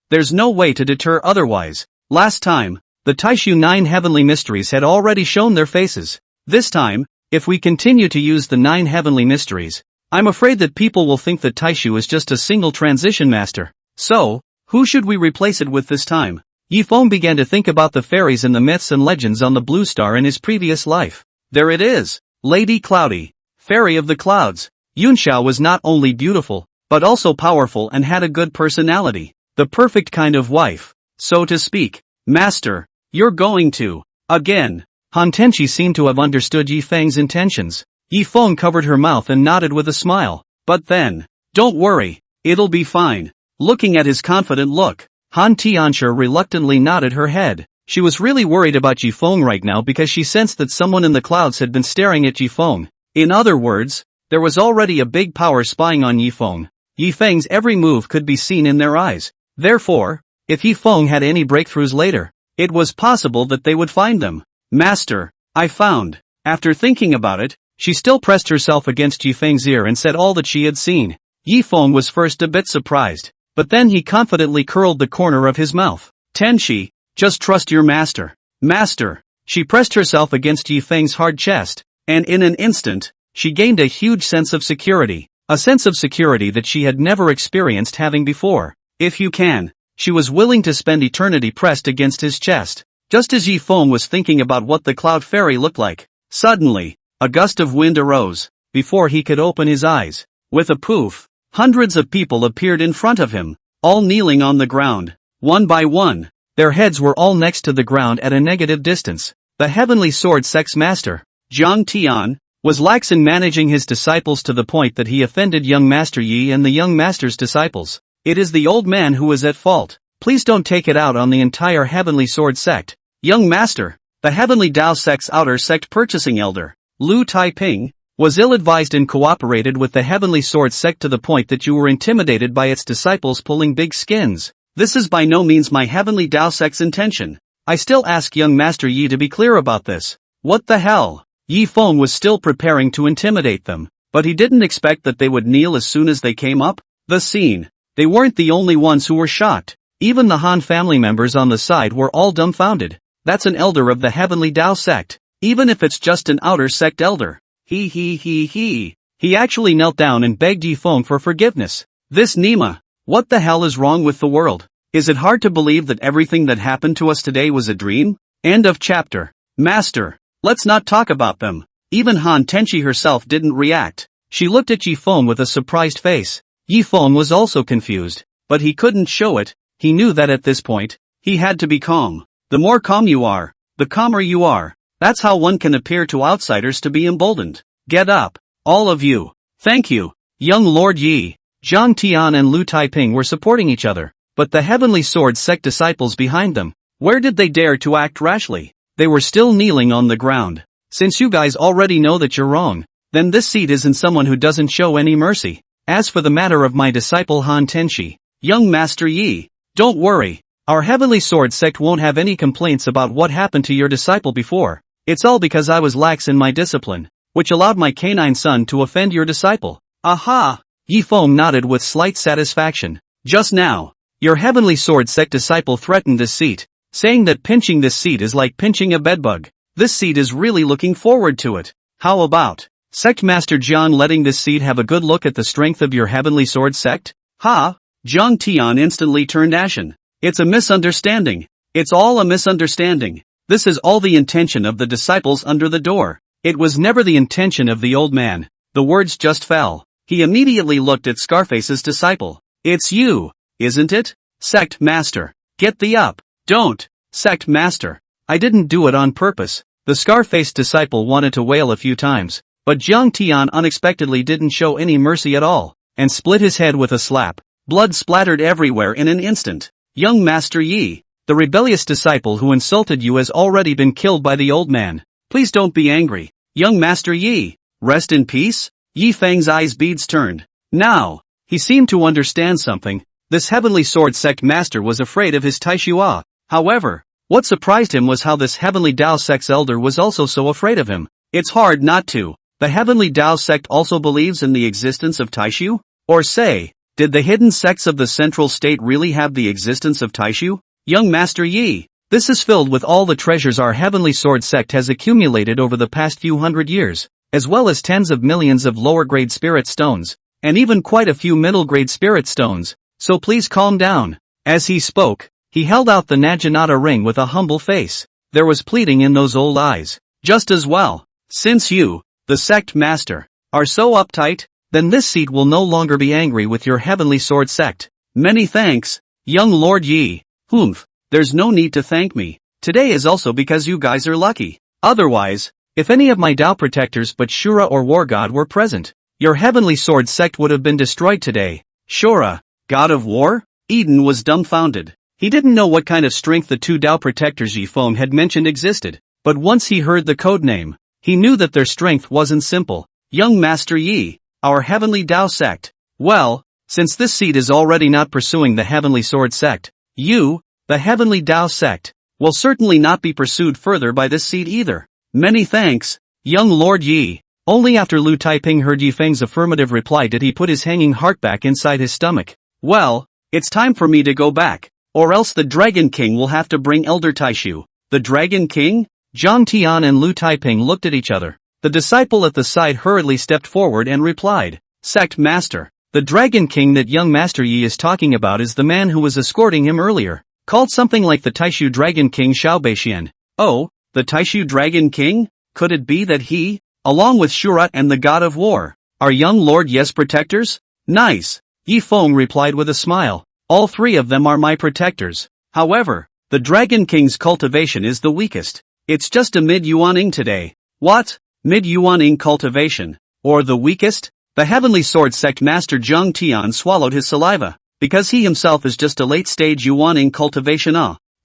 There's no way to deter otherwise. Last time, the Taishu 9 heavenly mysteries had already shown their faces. This time, if we continue to use the 9 heavenly mysteries, I'm afraid that people will think that Taishu is just a single transition master. So, who should we replace it with this time? Yi Feng began to think about the fairies and the myths and legends on the Blue Star in his previous life. There it is, Lady Cloudy, Fairy of the Clouds. Yunxiao was not only beautiful, but also powerful and had a good personality. The perfect kind of wife, so to speak. Master, you're going to, again. Han Tenshi seemed to have understood Yi Feng's intentions. Yi Feng covered her mouth and nodded with a smile. But then, don't worry, it'll be fine. Looking at his confident look, Han Tianxia reluctantly nodded her head. She was really worried about Yi Feng right now because she sensed that someone in the clouds had been staring at Yi Feng. In other words, there was already a big power spying on Yi Feng. Yi Feng's every move could be seen in their eyes. Therefore, if Yi Feng had any breakthroughs later, it was possible that they would find them. Master, I found. After thinking about it, she still pressed herself against Yi Feng's ear and said all that she had seen. Yi Feng was first a bit surprised, but then he confidently curled the corner of his mouth. Tenshi, just trust your master. Master. She pressed herself against Yi Feng's hard chest, and in an instant, she gained a huge sense of security. A sense of security that she had never experienced having before. If you can, she was willing to spend eternity pressed against his chest. Just as Yi Feng was thinking about what the cloud fairy looked like, suddenly, a gust of wind arose. Before he could open his eyes, with a poof, hundreds of people appeared in front of him, all kneeling on the ground, one by one. Their heads were all next to the ground at a negative distance. The heavenly sword sex master, Zhang Tian, was lax in managing his disciples to the point that he offended young Master Yi and the young master's disciples. It is the old man who is at fault. Please don't take it out on the entire heavenly sword sect. Young master, the heavenly Dao sect's outer sect purchasing elder, Lu Taiping, was ill-advised and cooperated with the heavenly sword sect to the point that you were intimidated by its disciples pulling big skins. This is by no means my heavenly Dao sect's intention. I still ask young Master Yi to be clear about this. What the hell? Yi Feng was still preparing to intimidate them, but he didn't expect that they would kneel as soon as they came up. The scene. They weren't the only ones who were shocked. Even the Han family members on the side were all dumbfounded. That's an elder of the heavenly Dao sect, even if it's just an outer sect elder. He actually knelt down and begged Yi Feng for forgiveness. This Nima. What the hell is wrong with the world? Is it hard to believe that everything that happened to us today was a dream? End of chapter. Master. Let's not talk about them. Even Han Tenshi herself didn't react. She looked at Yi Feng with a surprised face. Yi Feng was also confused, but he couldn't show it. He knew that at this point, he had to be calm. The more calm you are, the calmer you are. That's how one can appear to outsiders to be emboldened. Get up, all of you. Thank you. Young Lord Yi, Zhang Tian and Lu Taiping were supporting each other, but the heavenly sword sect disciples behind them, where did they dare to act rashly? They were still kneeling on the ground. Since you guys already know that you're wrong, then this seat is in someone who doesn't show any mercy. As for the matter of my disciple Han Tenshi, young Master Yi, don't worry. Our heavenly sword sect won't have any complaints about what happened to your disciple before. It's all because I was lax in my discipline, which allowed my canine son to offend your disciple. Aha! Yi Feng nodded with slight satisfaction. Just now, your heavenly sword sect disciple threatened this seat, saying that pinching this seat is like pinching a bedbug. This seat is really looking forward to it. How about Sect Master John letting this seat have a good look at the strength of your heavenly sword sect? Ha! Zhang Tian instantly turned ashen. It's a misunderstanding. It's all a misunderstanding. This is all the intention of the disciples under the door. It was never the intention of the old man. The words just fell. He immediately looked at Scarface's disciple. It's you, isn't it? Sect Master. Get thee up. Don't. Sect Master. I didn't do it on purpose. The Scarface disciple wanted to wail a few times, but Zhang Tian unexpectedly didn't show any mercy at all. and split his head with a slap. Blood splattered everywhere in an instant. Young Master Yi, the rebellious disciple who insulted you has already been killed by the old man. Please don't be angry. Young Master Yi, rest in peace? Yi Feng's eyes beads turned. Now, he seemed to understand something. This Heavenly Sword Sect master was afraid of his Taishua. However, what surprised him was how this Heavenly Dao Sect's elder was also so afraid of him. It's hard not to. The Heavenly Dao Sect also believes in the existence of Taishu? Or say, did the hidden sects of the Central State really have the existence of Taishu? Young Master Yi, this is filled with all the treasures our Heavenly Sword Sect has accumulated over the past few hundred years, as well as tens of millions of lower-grade spirit stones, and even quite a few middle-grade spirit stones, so please calm down. As he spoke, he held out the Naginata ring with a humble face. There was pleading in those old eyes. Just as well. Since you, the sect master, are so uptight, then this seat will no longer be angry with your Heavenly Sword Sect. Many thanks, young Lord Yi. Humph, there's no need to thank me. Today is also because you guys are lucky. Otherwise, if any of my Dao protectors but Shura or War God were present, your Heavenly Sword Sect would have been destroyed today. Shura, God of War? Eden was dumbfounded. He didn't know what kind of strength the two Dao protectors Yi Feng had mentioned existed, but once he heard the code name, he knew that their strength wasn't simple. Young Master Yi, our Heavenly Dao Sect. Well, since this seat is already not pursuing the Heavenly Sword Sect, you, the Heavenly Dao Sect, will certainly not be pursued further by this seat either. Many thanks, young Lord Yi. Only after Lu Taiping heard Yi Feng's affirmative reply did he put his hanging heart back inside his stomach. Well, it's time for me to go back, or else the Dragon King will have to bring Elder Taishu. The Dragon King? Zhang Tian and Lu Taiping looked at each other. The disciple at the side hurriedly stepped forward and replied, Sect Master, the Dragon King that young Master Yi is talking about is the man who was escorting him earlier, called something like the Taishu Dragon King Xiao Beixian. Oh, the Taishu Dragon King? Could it be that he, along with Shurat and the God of War, are young Lord Yes protectors? Nice, Yi Feng replied with a smile. All three of them are my protectors. However, the Dragon King's cultivation is the weakest. It's just a mid-yuaning today. What? Mid-yuaning cultivation? Or the weakest? The Heavenly Sword Sect Master Zhang Tian swallowed his saliva, because he himself is just a late-stage yuaning cultivation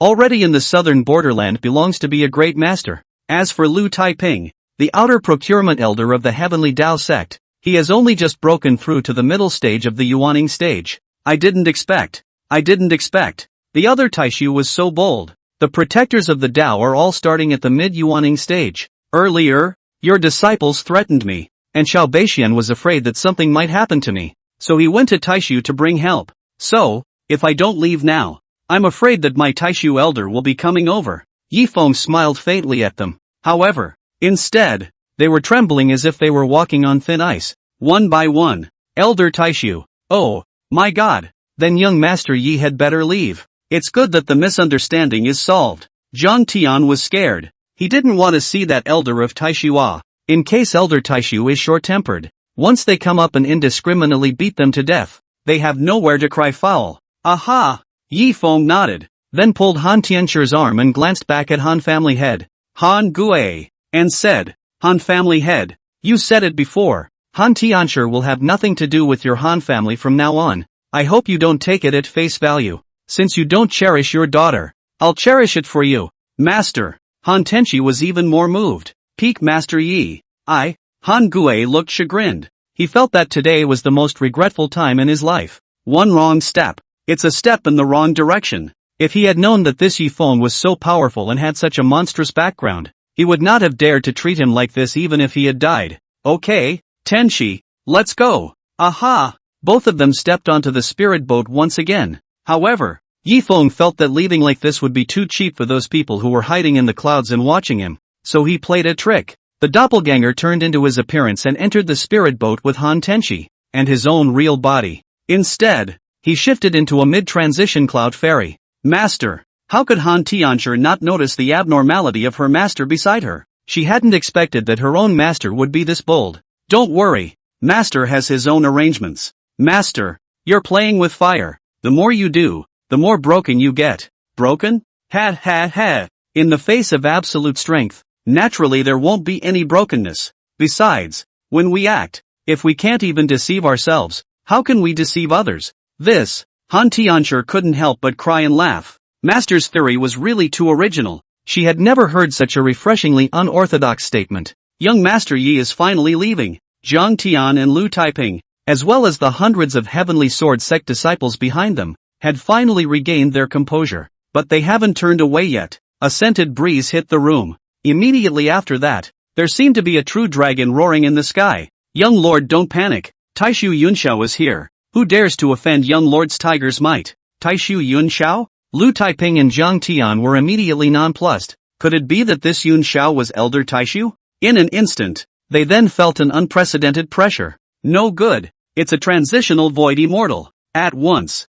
already in the southern borderland belongs to be a great master. As for Lu Taiping, the outer procurement elder of the Heavenly Dao Sect, he has only just broken through to the middle stage of the yuaning stage. I didn't expect. The other Taishu was so bold. The protectors of the Dao are all starting at the mid-yuaning stage. Earlier, your disciples threatened me, and Xiao Beixian was afraid that something might happen to me, so he went to Taishu to bring help. So, if I don't leave now, I'm afraid that my Taishu elder will be coming over. Yi Feng smiled faintly at them. However, instead, they were trembling as if they were walking on thin ice. One by one. Elder Taishu. Oh, my God. Then young Master Yi had better leave. It's good that the misunderstanding is solved. Zhang Tian was scared. He didn't want to see that elder of Taishu in case Elder Taishu is short-tempered. Once they come up and indiscriminately beat them to death, they have nowhere to cry foul. Aha! Yi Feng nodded, then pulled Han Tianchu's arm and glanced back at Han Family Head. Han Gue, and said, Han Family Head, you said it before. Han Tianchu will have nothing to do with your Han family from now on. I hope you don't take it at face value. Since you don't cherish your daughter, I'll cherish it for you. Master, Han Tenchi was even more moved. Peak Master Yi. Han Gue looked chagrined. He felt that today was the most regretful time in his life. One wrong step. It's a step in the wrong direction. If he had known that this Yi Feng was so powerful and had such a monstrous background, he would not have dared to treat him like this even if he had died. Okay, Tenchi, let's go. Aha! Both of them stepped onto the spirit boat once again. However, Yi Feng felt that leaving like this would be too cheap for those people who were hiding in the clouds and watching him, so he played a trick. The doppelganger turned into his appearance and entered the spirit boat with Han Tenchi, and his own real body. Instead, he shifted into a mid-transition cloud fairy. Master, how could Han Tianchu not notice the abnormality of her master beside her? She hadn't expected that her own master would be this bold. Don't worry, Master has his own arrangements. Master, you're playing with fire. The more you do, the more broken you get. Broken? Ha ha ha. In the face of absolute strength, naturally there won't be any brokenness. Besides, when we act, if we can't even deceive ourselves, How can we deceive others? This, Han Tianxia couldn't help but cry and laugh. Master's theory was really too original. She had never heard such a refreshingly unorthodox statement. Young Master Yi is finally leaving. Zhang Tian and Lu Taiping, as well as the hundreds of Heavenly Sword sect disciples behind them, had finally regained their composure. But they haven't turned away yet. A scented breeze hit the room. Immediately after that, there seemed to be a true dragon roaring in the sky. Young Lord, don't panic. Taishu Yunxiao is here. Who dares to offend young Lord's tiger's might? Taishu Yunxiao? Lu Taiping and Zhang Tian were immediately nonplussed. Could it be that this Yunxiao was Elder Taishu? In an instant, they then felt an unprecedented pressure. No good. It's a transitional void immortal. At once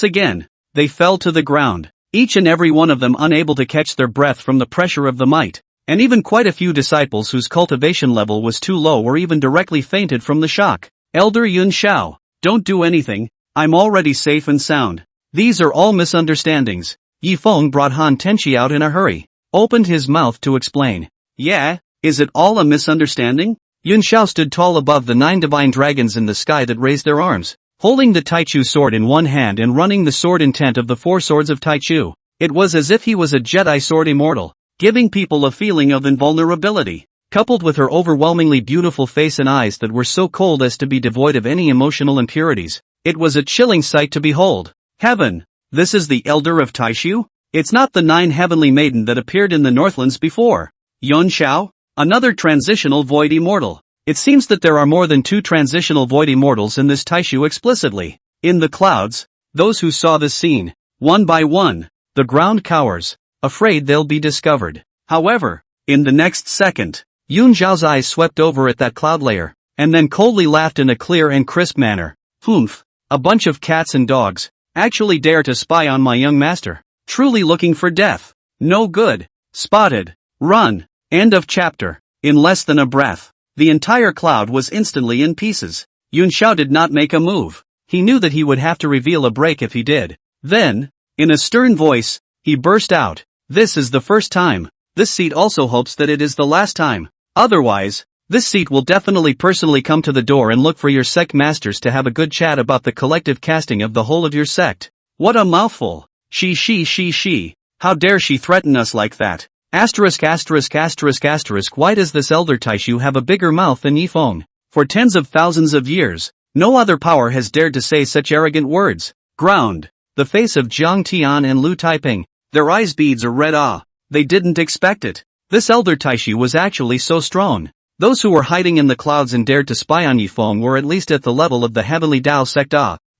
again, they fell to the ground. Each and every one of them unable to catch their breath from the pressure of the might. And even quite a few disciples whose cultivation level was too low or even directly fainted from the shock. Elder Yunxiao, don't do anything. I'm already safe and sound. These are all misunderstandings. Yi Feng brought Han Tenchi out in a hurry. Opened his mouth to explain. Yeah, is it all a misunderstanding? Yunxiao stood tall above the 9 divine dragons in the sky that raised their arms, holding the Taichu sword in one hand and running the sword intent of the 4 swords of Taichu. It was as if he was a Jedi sword immortal, giving people a feeling of invulnerability, coupled with her overwhelmingly beautiful face and eyes that were so cold as to be devoid of any emotional impurities. It was a chilling sight to behold. Heaven! This is the Elder of Taishu? It's not the 9 heavenly maiden that appeared in the Northlands before. Yunxiao? Another transitional void immortal. It seems that there are more than 2 transitional void immortals in this Taishu explicitly. In the clouds, those who saw this scene, one by one, the ground cowers, afraid they'll be discovered. However, in the next second, Yun Zhao's eyes swept over at that cloud layer, and then coldly laughed in a clear and crisp manner. Humph, a bunch of cats and dogs, actually dare to spy on my young master. Truly looking for death. No good. Spotted. Run. End of chapter. In less than a breath, the entire cloud was instantly in pieces. Yun Xiao did not make a move. He knew that he would have to reveal a break if he did. Then, in a stern voice, he burst out. This is the first time. This seat also hopes that it is the last time. Otherwise, this seat will definitely personally come to the door and look for your sect masters to have a good chat about the collective casting of the whole of your sect. What a mouthful. She. How dare she threaten us like that? Why does this Elder Taishu have a bigger mouth than Yi Feng? For tens of thousands of years, no other power has dared to say such arrogant words. Ground. The face of Zhang Tian and Lu Taiping, their eyes beads of red awe. They didn't expect it. This Elder Taishu was actually so strong. Those who were hiding in the clouds and dared to spy on Yi Feng were at least at the level of the Heavenly Dao sect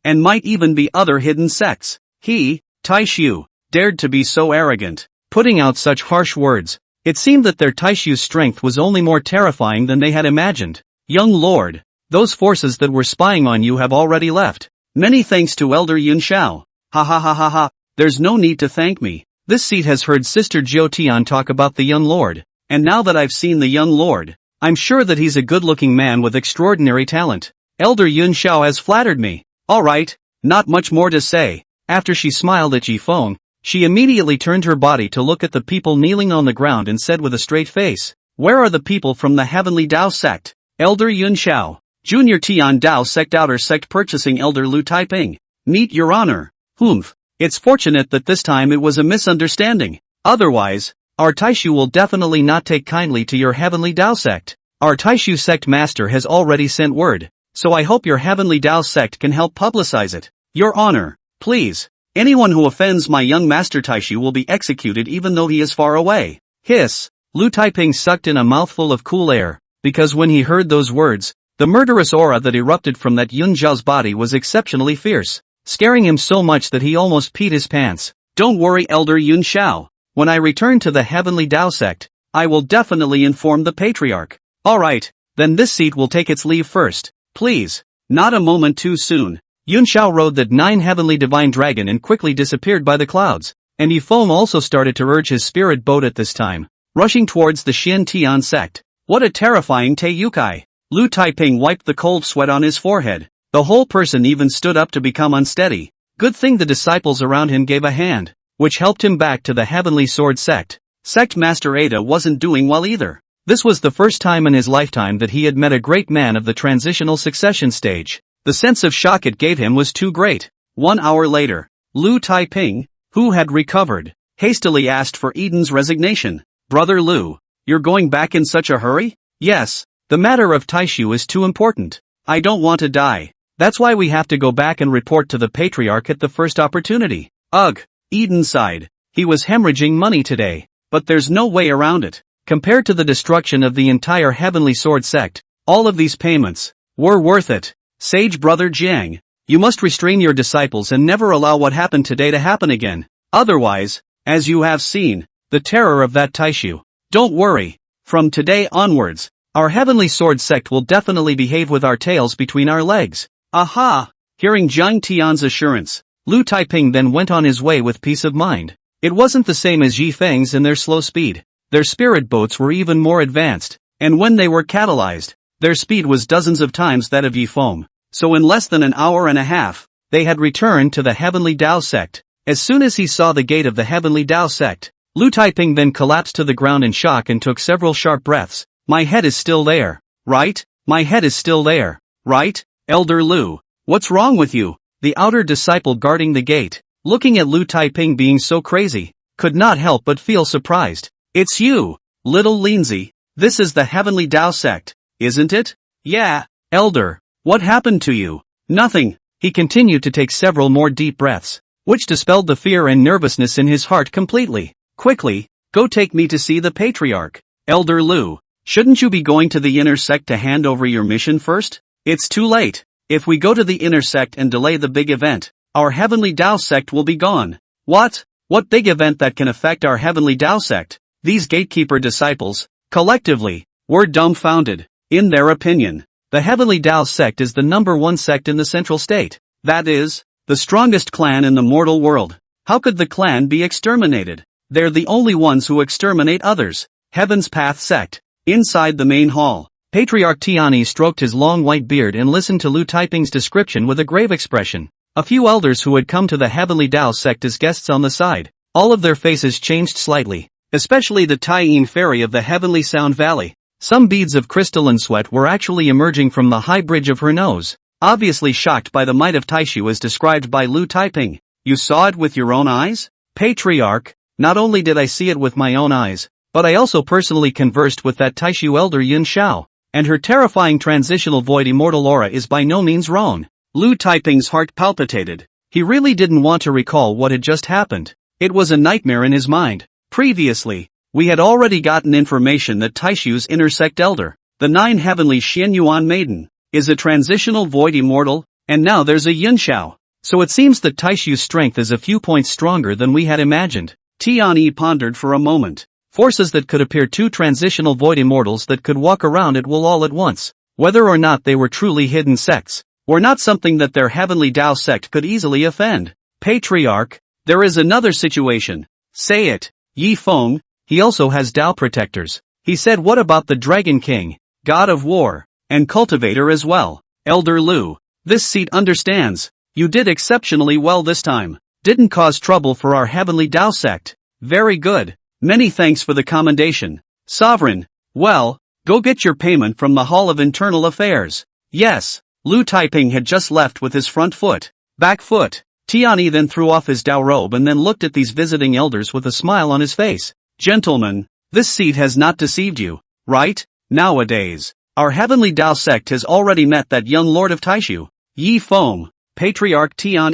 and might even be other hidden sects. He, Taishu, dared to be so arrogant, putting out such harsh words. It seemed that their Taishu's strength was only more terrifying than they had imagined. Young Lord, those forces that were spying on you have already left. Many thanks to Elder Yunxiao. Ha. There's no need to thank me. This seat has heard Sister Jiu Tian talk about the young lord, and now that I've seen the young lord, I'm sure that he's a good-looking man with extraordinary talent. Elder Yunxiao has flattered me. Alright, not much more to say. After she smiled at Yi Feng, she immediately turned her body to look at the people kneeling on the ground and said with a straight face, "Where are the people from the Heavenly Dao sect?" Elder Yunxiao, Junior Tian Dao sect outer sect purchasing Elder Lu Taiping. Meet your honor. Humph. It's fortunate that this time it was a misunderstanding. Otherwise, our Taishu will definitely not take kindly to your Heavenly Dao sect. Our Taishu sect master has already sent word, so I hope your Heavenly Dao sect can help publicize it. Your honor, please. Anyone who offends my young master Taishu will be executed even though he is far away. Hiss. Lu Taiping sucked in a mouthful of cool air, because when he heard those words, the murderous aura that erupted from that Yun Zhao's body was exceptionally fierce, scaring him so much that he almost peed his pants. Don't worry, Elder Yun Xiao. When I return to the Heavenly Dao sect, I will definitely inform the Patriarch. Alright, then this seat will take its leave first. Please. Not a moment too soon. Yun Xiao rode that 9 heavenly divine dragon and quickly disappeared by the clouds, and Yi Feng also started to urge his spirit boat at this time, rushing towards the Xian Tian sect. What a terrifying Teiyukai. Lu Taiping wiped the cold sweat on his forehead. The whole person even stood up to become unsteady. Good thing the disciples around him gave a hand, which helped him back to the Heavenly Sword sect. Sect Master Ada wasn't doing well either. This was the first time in his lifetime that he had met a great man of the transitional succession stage. The sense of shock it gave him was too great. 1 hour later, Lu Taiping, who had recovered, hastily asked for Eden's resignation. Brother Lu, you're going back in such a hurry? Yes, the matter of Taishu is too important. I don't want to die. That's why we have to go back and report to the patriarch at the first opportunity. Ugh, Eden sighed. He was hemorrhaging money today, but there's no way around it. Compared to the destruction of the entire Heavenly Sword sect, all of these payments were worth it. Sage Brother Jiang, you must restrain your disciples and never allow what happened today to happen again. Otherwise, as you have seen, the terror of that Taishu. Don't worry. From today onwards, our Heavenly Sword sect will definitely behave with our tails between our legs. Aha! Hearing Jiang Tian's assurance, Lu Taiping then went on his way with peace of mind. It wasn't the same as Yi Feng's in their slow speed. Their spirit boats were even more advanced, and when they were catalyzed, their speed was dozens of times that of Yi Feng. So in less than an hour and a half, they had returned to the Heavenly Tao sect. As soon as he saw the gate of the Heavenly Tao sect, Lu Taiping then collapsed to the ground in shock and took several sharp breaths. My head is still there, right? My head is still there, right? Elder Lu, what's wrong with you? The outer disciple guarding the gate, looking at Lu Taiping being so crazy, could not help but feel surprised. It's you, little Lindsay. This is the Heavenly Tao sect, isn't it? Yeah, Elder, what happened to you? Nothing. He continued to take several more deep breaths, which dispelled the fear and nervousness in his heart completely. Quickly, go take me to see the patriarch. Elder Lu, shouldn't you be going to the inner sect to hand over your mission first? It's too late. If we go to the inner sect and delay the big event, our Heavenly Tao sect will be gone. What? What big event that can affect our Heavenly Tao sect? These gatekeeper disciples, collectively, were dumbfounded. In their opinion, the Heavenly Tao sect is the #1 sect in the central state. That is, the strongest clan in the mortal world. How could the clan be exterminated? They're the only ones who exterminate others. Heaven's Path sect. Inside the main hall, Patriarch Tiani stroked his long white beard and listened to Lu Taiping's description with a grave expression. A few elders who had come to the Heavenly Tao sect as guests on the side, all of their faces changed slightly, especially the Taiyin fairy of the Heavenly Sound Valley. Some beads of crystalline sweat were actually emerging from the high bridge of her nose, obviously shocked by the might of Taishu as described by Lu Taiping. You saw it with your own eyes? Patriarch, not only did I see it with my own eyes, but I also personally conversed with that Taishu elder Yun Xiao, and her terrifying transitional void immortal aura is by no means wrong. Lu Taiping's heart palpitated. He really didn't want to recall what had just happened. It was a nightmare in his mind. Previously, we had already gotten information that Taishu's inner sect elder, the 9 heavenly Xianyuan maiden, is a transitional void immortal, and now there's a Yun Xiao. So it seems that Taishu's strength is a few points stronger than we had imagined. Tiani pondered for a moment. Forces that could appear 2 transitional void immortals that could walk around at will all at once, whether or not they were truly hidden sects, were not something that their Heavenly Tao sect could easily offend. Patriarch, there is another situation. Say it. Yi Feng, he also has Tao protectors. He said, what about the Dragon King, God of War, and Cultivator as well? Elder Lu, this seat understands. You did exceptionally well this time. Didn't cause trouble for our Heavenly Tao sect. Very good. Many thanks for the commendation. Sovereign, well, go get your payment from the Hall of Internal Affairs. Yes, Lu Taiping had just left with his front foot. Back foot. Tiani then threw off his Tao robe and then looked at these visiting elders with a smile on his face. Gentlemen, this seat has not deceived you, right? Nowadays, our Heavenly Tao sect has already met that young Lord of Taishu, Yi Feng. Patriarch Tian,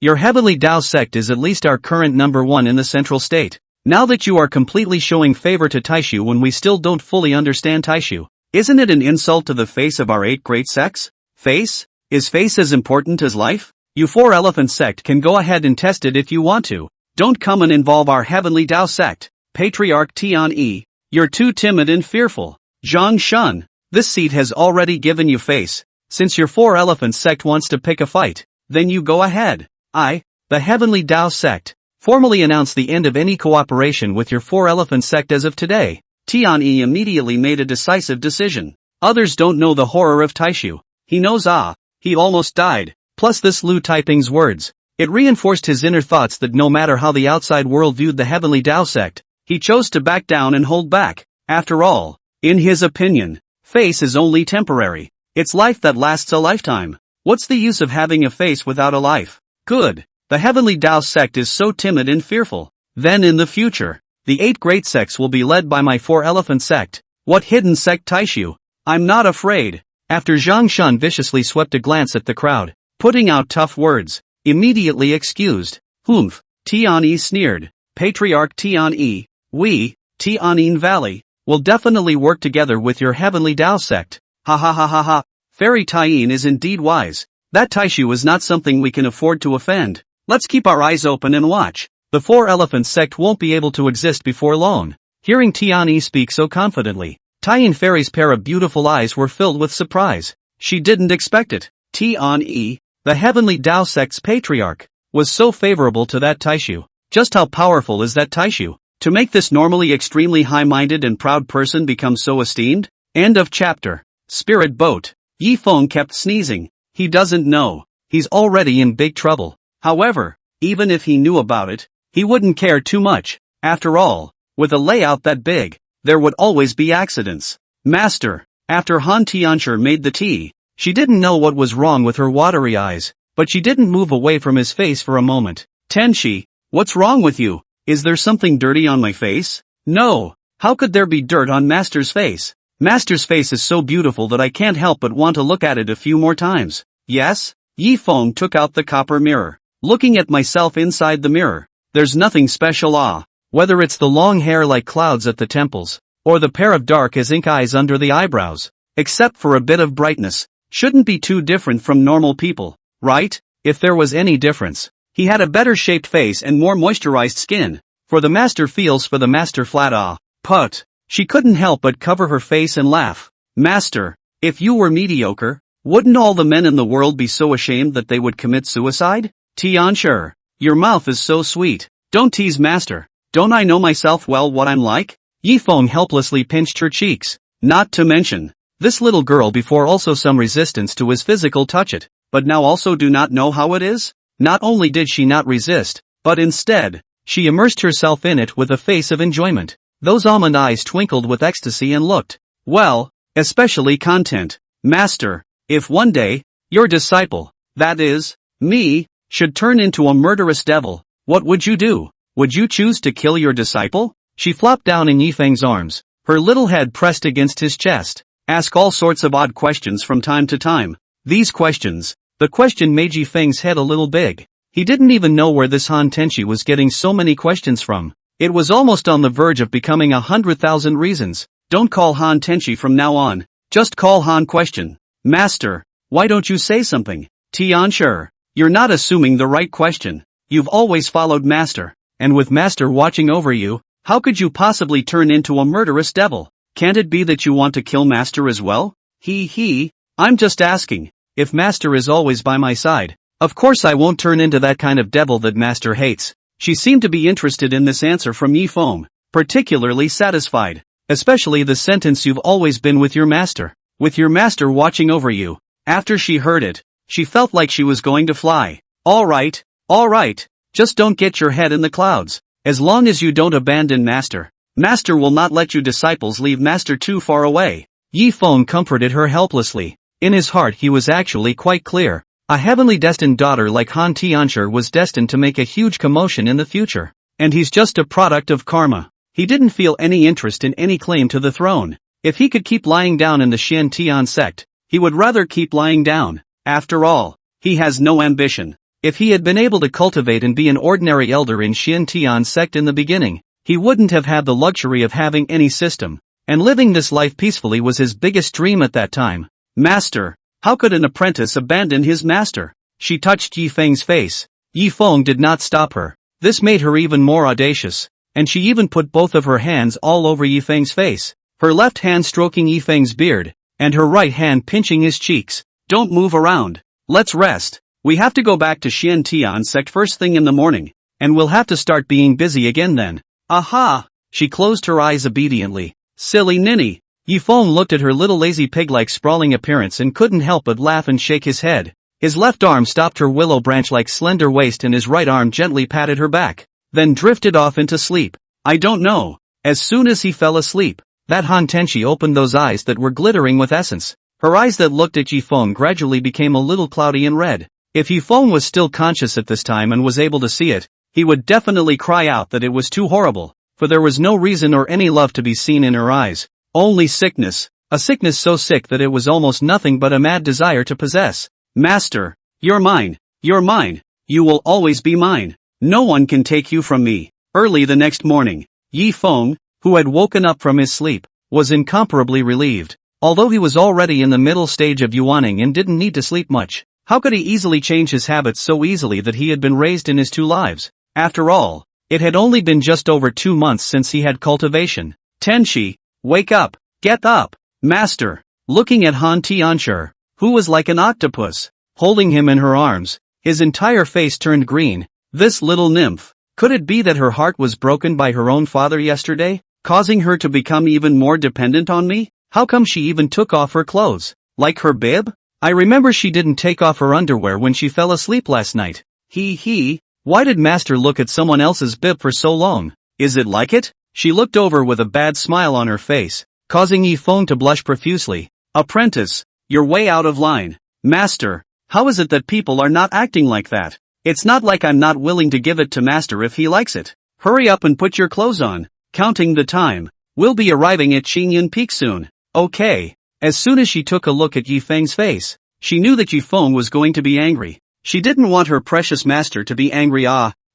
your Heavenly Tao sect is at least our current #1 in the central state. Now that you are completely showing favor to Taishu when we still don't fully understand Taishu, isn't it an insult to the face of our 8 great sects? Face? Is face as important as life? You 4-elephant sect can go ahead and test it if you want to. Don't come and involve our Heavenly Tao sect. Patriarch Tian, you're too timid and fearful. Zhang Shun, this seat has already given you face. Since your 4-elephant sect wants to pick a fight, then you go ahead. I, the Heavenly Tao sect, formally announce the end of any cooperation with your 4-elephant sect as of today. Tian immediately made a decisive decision. Others don't know the horror of Taishu. He knows he almost died. Plus this Lu Taiping's words. It reinforced his inner thoughts that no matter how the outside world viewed the Heavenly Tao sect, he chose to back down and hold back. After all, in his opinion, face is only temporary. It's life that lasts a lifetime. What's the use of having a face without a life? Good. The Heavenly Tao sect is so timid and fearful. Then in the future, the 8 great sects will be led by my 4-elephant sect. What hidden sect Taishu? I'm not afraid. After Zhang Shan viciously swept a glance at the crowd, putting out tough words, immediately excused. Humph. Tianyi sneered. Patriarch Tianyi, we, Tianyin Valley, will definitely work together with your Heavenly Tao sect. Ha ha ha ha ha. Fairy Taiyin is indeed wise. That Taishu is not something we can afford to offend. Let's keep our eyes open and watch. The 4-elephant sect won't be able to exist before long. Hearing Tianyi speak so confidently, Taiyin Fairy's pair of beautiful eyes were filled with surprise. She didn't expect it. Tianyi, the Heavenly Tao sect's patriarch, was so favorable to that Taishu. Just how powerful is that Taishu to make this normally extremely high-minded and proud person become so esteemed? End of chapter. Spirit Boat. Yi Feng kept sneezing. He doesn't know. He's already in big trouble. However, even if he knew about it, he wouldn't care too much. After all, with a layout that big, there would always be accidents. Master. After Han Tianchi made the tea, she didn't know what was wrong with her watery eyes, but she didn't move away from his face for a moment. Tenshi, what's wrong with you? Is there something dirty on my face? No. How could there be dirt on Master's face? Master's face is so beautiful that I can't help but want to look at it a few more times. Yes? Yi Feng took out the copper mirror. Looking at myself inside the mirror, there's nothing special. Whether it's the long hair like clouds at the temples, or the pair of dark as ink eyes under the eyebrows, except for a bit of brightness, shouldn't be too different from normal people, right? If there was any difference, he had a better shaped face and more moisturized skin. For the master feels for the master flat. Put. She couldn't help but cover her face and laugh. Master, if you were mediocre, wouldn't all the men in the world be so ashamed that they would commit suicide? Tianchi, your mouth is so sweet. Don't tease Master. Don't I know myself well what I'm like? Yi Feng helplessly pinched her cheeks. Not to mention, this little girl before also some resistance to his physical touch it, but now also do not know how it is? Not only did she not resist, but instead, she immersed herself in it with a face of enjoyment. Those almond eyes twinkled with ecstasy and looked, well, especially content. Master, if one day, your disciple, that is, me, should turn into a murderous devil, what would you do? Would you choose to kill your disciple? She flopped down in Yifeng's arms, her little head pressed against his chest. Ask all sorts of odd questions from time to time. These questions, the question made Yifeng's head a little big. He didn't even know where this Han Tenshi was getting so many questions from. It was almost on the verge of becoming 100,000 reasons. Don't call Han Tenshi from now on, just call Han Question. Master, why don't you say something? Tianchi, you're not assuming the right question. You've always followed Master, and with Master watching over you, how could you possibly turn into a murderous devil? Can't it be that you want to kill Master as well? I'm just asking. If Master is always by my side, of course I won't turn into that kind of devil that Master hates. She seemed to be interested in this answer from Yi Feng, particularly satisfied, especially the sentence you've always been with your master watching over you. After she heard it, she felt like she was going to fly. All right, just don't get your head in the clouds. As long as you don't abandon Master, Master will not let you disciples leave Master too far away. Yi Feng comforted her helplessly. In his heart he was actually quite clear. A heavenly destined daughter like Han Tianchi was destined to make a huge commotion in the future. And he's just a product of karma. He didn't feel any interest in any claim to the throne. If he could keep lying down in the Xian Tian sect, he would rather keep lying down. After all, he has no ambition. If he had been able to cultivate and be an ordinary elder in Xian Tian sect in the beginning, he wouldn't have had the luxury of having any system. And living this life peacefully was his biggest dream at that time. Master, how could an apprentice abandon his master? She touched Yi Feng's face. Yi Feng did not stop her. This made her even more audacious, and she even put both of her hands all over Yi Feng's face, her left hand stroking Yi Feng's beard, and her right hand pinching his cheeks. Don't move around. Let's rest. We have to go back to Xian Tian sect first thing in the morning, and we'll have to start being busy again then. Aha! She closed her eyes obediently. Silly ninny. Yi Feng looked at her little lazy pig-like sprawling appearance and couldn't help but laugh and shake his head. His left arm stopped her willow branch-like slender waist and his right arm gently patted her back, then drifted off into sleep. I don't know. As soon as he fell asleep, that Han Tenshi opened those eyes that were glittering with essence. Her eyes that looked at Yifeng gradually became a little cloudy and red. If Yifeng was still conscious at this time and was able to see it, he would definitely cry out that it was too horrible, for there was no reason or any love to be seen in her eyes. Only sickness, a sickness so sick that it was almost nothing but a mad desire to possess. Master, you're mine, you will always be mine. No one can take you from me. Early the next morning, Yifeng, who had woken up from his sleep, was incomparably relieved. Although he was already in the middle stage of yuaning and didn't need to sleep much, how could he easily change his habits so easily that he had been raised in his 2 lives? After all, it had only been just over 2 months since he had cultivation. Tenshi, wake up, get up, master. Looking at Han Tianshi, who was like an octopus, holding him in her arms, his entire face turned green. This little nymph, could it be that her heart was broken by her own father yesterday, causing her to become even more dependent on me? How come she even took off her clothes? Like her bib? I remember she didn't take off her underwear when she fell asleep last night. Why did master look at someone else's bib for so long? Is it like it? She looked over with a bad smile on her face, causing Yifeng to blush profusely. Apprentice, you're way out of line. Master, how is it that people are not acting like that? It's not like I'm not willing to give it to master if he likes it. Hurry up and put your clothes on. Counting the time. We'll be arriving at Qingyun Peak soon. Okay. As soon as she took a look at Yifeng's face, she knew that Yifeng was going to be angry. She didn't want her precious master to be angry.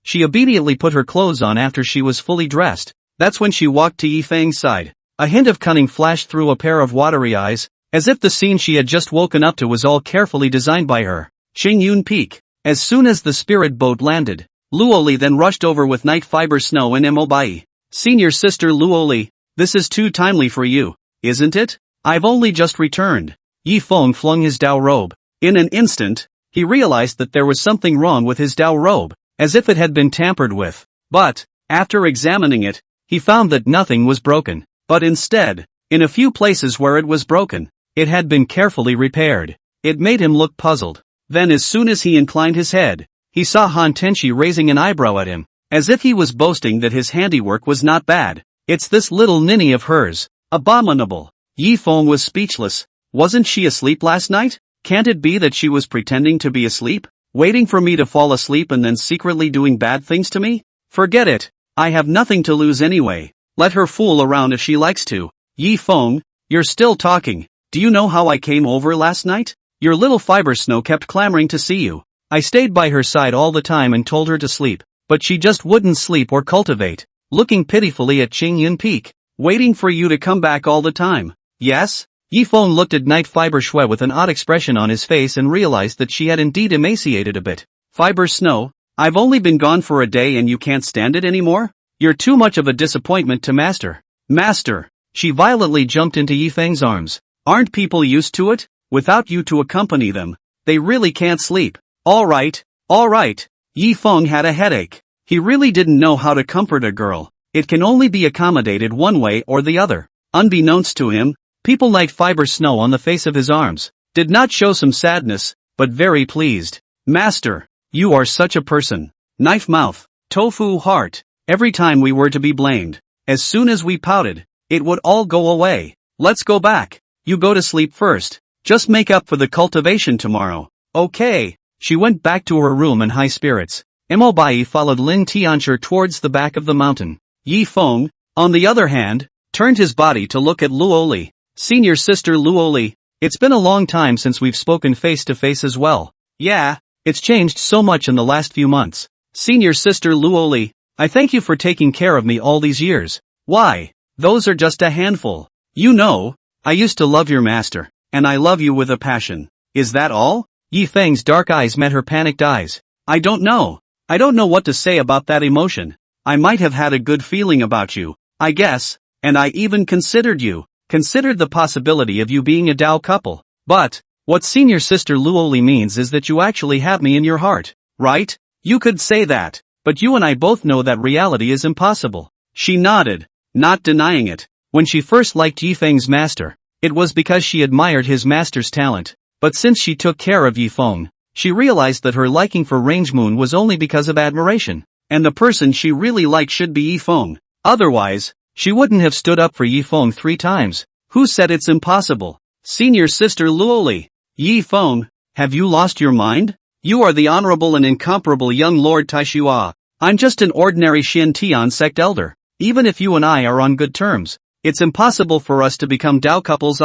She immediately put her clothes on after she was fully dressed. That's when she walked to Yifeng's side. A hint of cunning flashed through a pair of watery eyes, as if the scene she had just woken up to was all carefully designed by her. Qingyun Peak. As soon as the spirit boat landed, Luoli then rushed over with night fiber snow and mobai. Senior sister Luoli, this is too timely for you, isn't it? I've only just returned. Yifeng flung his Dao robe. In an instant, he realized that there was something wrong with his Dao robe, as if it had been tampered with. But, after examining it, he found that nothing was broken, but instead, in a few places where it was broken, it had been carefully repaired. It made him look puzzled. Then as soon as he inclined his head, he saw Han Tenshi raising an eyebrow at him, as if he was boasting that his handiwork was not bad. It's this little ninny of hers. Abominable. Yifeng was speechless. Wasn't she asleep last night? Can't it be that she was pretending to be asleep, waiting for me to fall asleep and then secretly doing bad things to me? Forget it. I have nothing to lose anyway. Let her fool around if she likes to. Yifeng, you're still talking. Do you know how I came over last night? Your little fiber snow kept clamoring to see you. I stayed by her side all the time and told her to sleep, but she just wouldn't sleep or cultivate, looking pitifully at Qingyun Peak, waiting for you to come back all the time. Yes? Yifeng looked at Night Fiber Shui with an odd expression on his face and realized that she had indeed emaciated a bit. Fiber Snow, I've only been gone for a day and you can't stand it anymore? You're too much of a disappointment to master. Master! She violently jumped into Yifeng's arms. Aren't people used to it? Without you to accompany them, they really can't sleep. Alright. Yifeng had a headache. He really didn't know how to comfort a girl. It can only be accommodated one way or the other. Unbeknownst to him, people Night Fiber Snow on the face of his arms did not show some sadness, but very pleased. Master, you are such a person. Knife mouth, tofu heart. Every time we were to be blamed, as soon as we pouted, it would all go away. Let's go back. You go to sleep first. Just make up for the cultivation tomorrow. Okay. She went back to her room in high spirits. Mobai followed Lin Tianshi towards the back of the mountain. Yifeng, on the other hand, turned his body to look at Luoli. Senior sister Luoli, it's been a long time since we've spoken face to face as well. Yeah, it's changed so much in the last few months. Senior sister Luoli, I thank you for taking care of me all these years. Why? Those are just a handful. You know, I used to love your master, and I love you with a passion. Is that all? Yifeng's dark eyes met her panicked eyes. I don't know what to say about that emotion. I might have had a good feeling about you, I guess, and I even considered the possibility of you being a Dao couple. But, what senior sister Luoli means is that you actually have me in your heart, right? You could say that, but you and I both know that reality is impossible. She nodded, not denying it. When she first liked Yifeng's master, it was because she admired his master's talent. But since she took care of Yifeng, she realized that her liking for Range Moon was only because of admiration, and the person she really liked should be Yifeng. Otherwise, she wouldn't have stood up for Yifeng 3 times. Who said it's impossible? Senior Sister Luoli. Yi Feng, have you lost your mind? You are the honorable and incomparable young Lord Taishua. I'm just an ordinary Shin Tian sect elder. Even if you and I are on good terms, it's impossible for us to become Dao couples.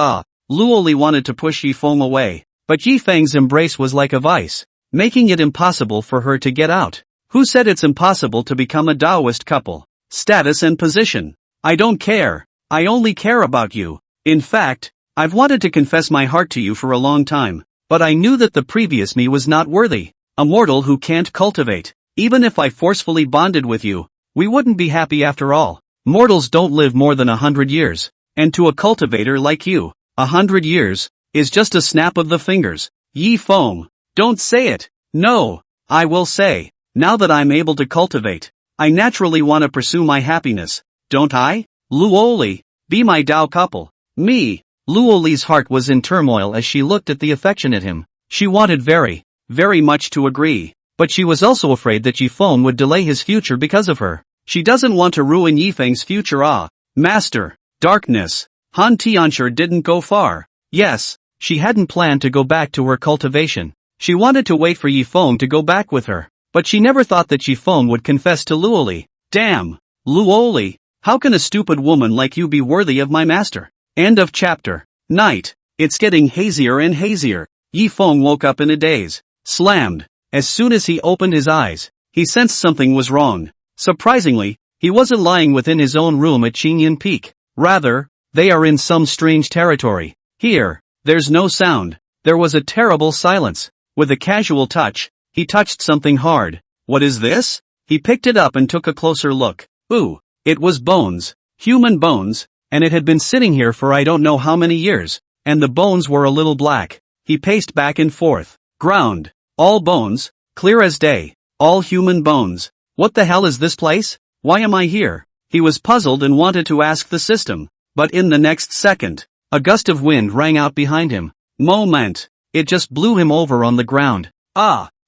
Luoli wanted to push Yi Feng away, but Yi Feng's embrace was like a vice, making it impossible for her to get out. Who said it's impossible to become a Taoist couple? Status and position. I don't care. I only care about you. In fact, I've wanted to confess my heart to you for a long time, but I knew that the previous me was not worthy. A mortal who can't cultivate. Even if I forcefully bonded with you, we wouldn't be happy after all. Mortals don't live more than 100 years. And to a cultivator like you, 100 years is just a snap of the fingers. Yi Feng, don't say it. No, I will say, now that I'm able to cultivate, I naturally want to pursue my happiness, don't I? Luoli, be my Dao couple. Me. Luoli's heart was in turmoil as she looked at the affectionate him. She wanted very, very much to agree, but she was also afraid that Yi Feng would delay his future because of her. She doesn't want to ruin Yi Feng's future. Master, darkness. Han Tianxue didn't go far. Yes, she hadn't planned to go back to her cultivation. She wanted to wait for Yi Feng to go back with her, but she never thought that Yi Feng would confess to Luoli. Damn! Luoli, how can a stupid woman like you be worthy of my master? End of chapter. Night. It's getting hazier and hazier. Yi Feng woke up in a daze. Slammed. As soon as he opened his eyes, he sensed something was wrong. Surprisingly, he wasn't lying within his own room at Qingyan Peak. Rather, they are in some strange territory. Here, there's no sound. There was a terrible silence. With a casual touch, he touched something hard. What is this? He picked it up and took a closer look. Ooh, it was bones. Human bones, and it had been sitting here for I don't know how many years, and the bones were a little black. He paced back and forth. Ground. All bones, clear as day. All human bones. What the hell is this place? Why am I here? He was puzzled and wanted to ask the system, but in the next second, a gust of wind rang out behind him. Moment. It just blew him over on the ground.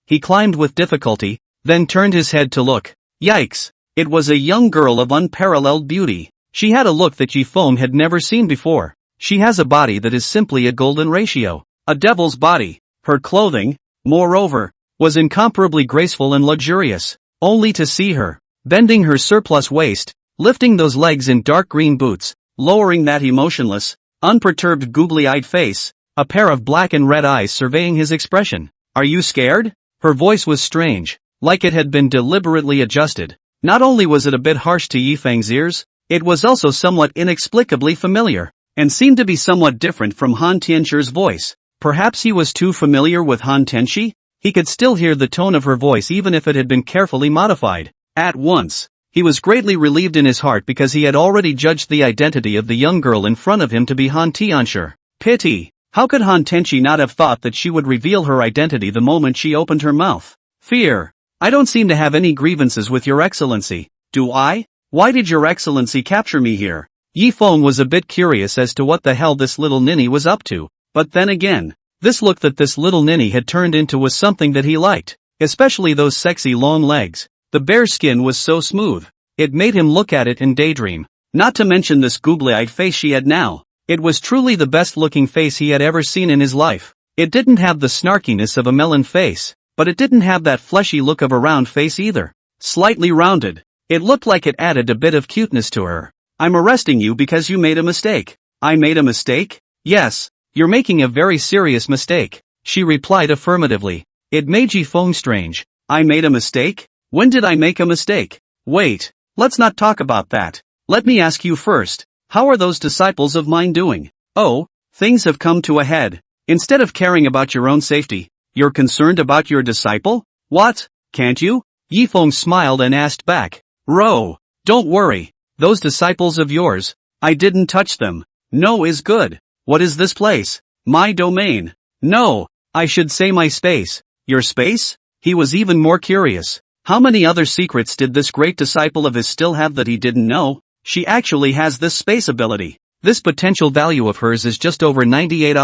He climbed with difficulty, then turned his head to look. Yikes. It was a young girl of unparalleled beauty. She had a look that Yi Feng had never seen before. She has a body that is simply a golden ratio. A devil's body. Her clothing, moreover, was incomparably graceful and luxurious. Only to see her, bending her surplus waist, lifting those legs in dark green boots, lowering that emotionless, unperturbed googly-eyed face, a pair of black and red eyes surveying his expression. Are you scared? Her voice was strange, like it had been deliberately adjusted. Not only was it a bit harsh to Yi Feng's ears, it was also somewhat inexplicably familiar, and seemed to be somewhat different from Han Tianxi's voice. Perhaps he was too familiar with Han Tianxi? He could still hear the tone of her voice even if it had been carefully modified. At once, he was greatly relieved in his heart because he had already judged the identity of the young girl in front of him to be Han Tianxi. Pity. How could Han Tianxi not have thought that she would reveal her identity the moment she opened her mouth? Fear. I don't seem to have any grievances with your excellency. Do I? Why did your excellency capture me here? Yi Feng was a bit curious as to what the hell this little ninny was up to, but then again, this look that this little ninny had turned into was something that he liked, especially those sexy long legs. The bare skin was so smooth, it made him look at it and daydream. Not to mention this googly-eyed face she had now. It was truly the best-looking face he had ever seen in his life. It didn't have the snarkiness of a melon face, but it didn't have that fleshy look of a round face either. Slightly rounded. It looked like it added a bit of cuteness to her. I'm arresting you because you made a mistake. I made a mistake? Yes, you're making a very serious mistake. She replied affirmatively. It made Yi Feng strange. I made a mistake? When did I make a mistake? Wait, let's not talk about that. Let me ask you first, how are those disciples of mine doing? Oh, things have come to a head. Instead of caring about your own safety, you're concerned about your disciple? What? Can't you? Yi Feng smiled and asked back. Ro, don't worry. Those disciples of yours, I didn't touch them. No is good. What is this place? My domain. No, I should say my space. Your space? He was even more curious. How many other secrets did this great disciple of his still have that he didn't know? She actually has this space ability. This potential value of hers is just over 98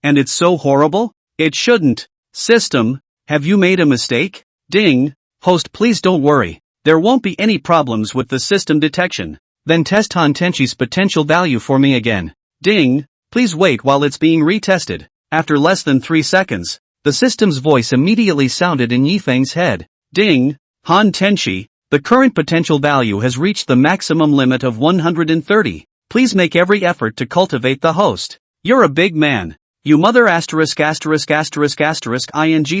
and it's so horrible? It shouldn't. System, have you made a mistake? Ding. Host, please don't worry. There won't be any problems with the system detection. Then test Han Tenchi's potential value for me again. Ding. Please wait while it's being retested. After less than 3 seconds, the system's voice immediately sounded in Yifeng's head. Ding! Han Tenshi, the current potential value has reached the maximum limit of 130. Please make every effort to cultivate the host. You're a big man. You mother ********** ing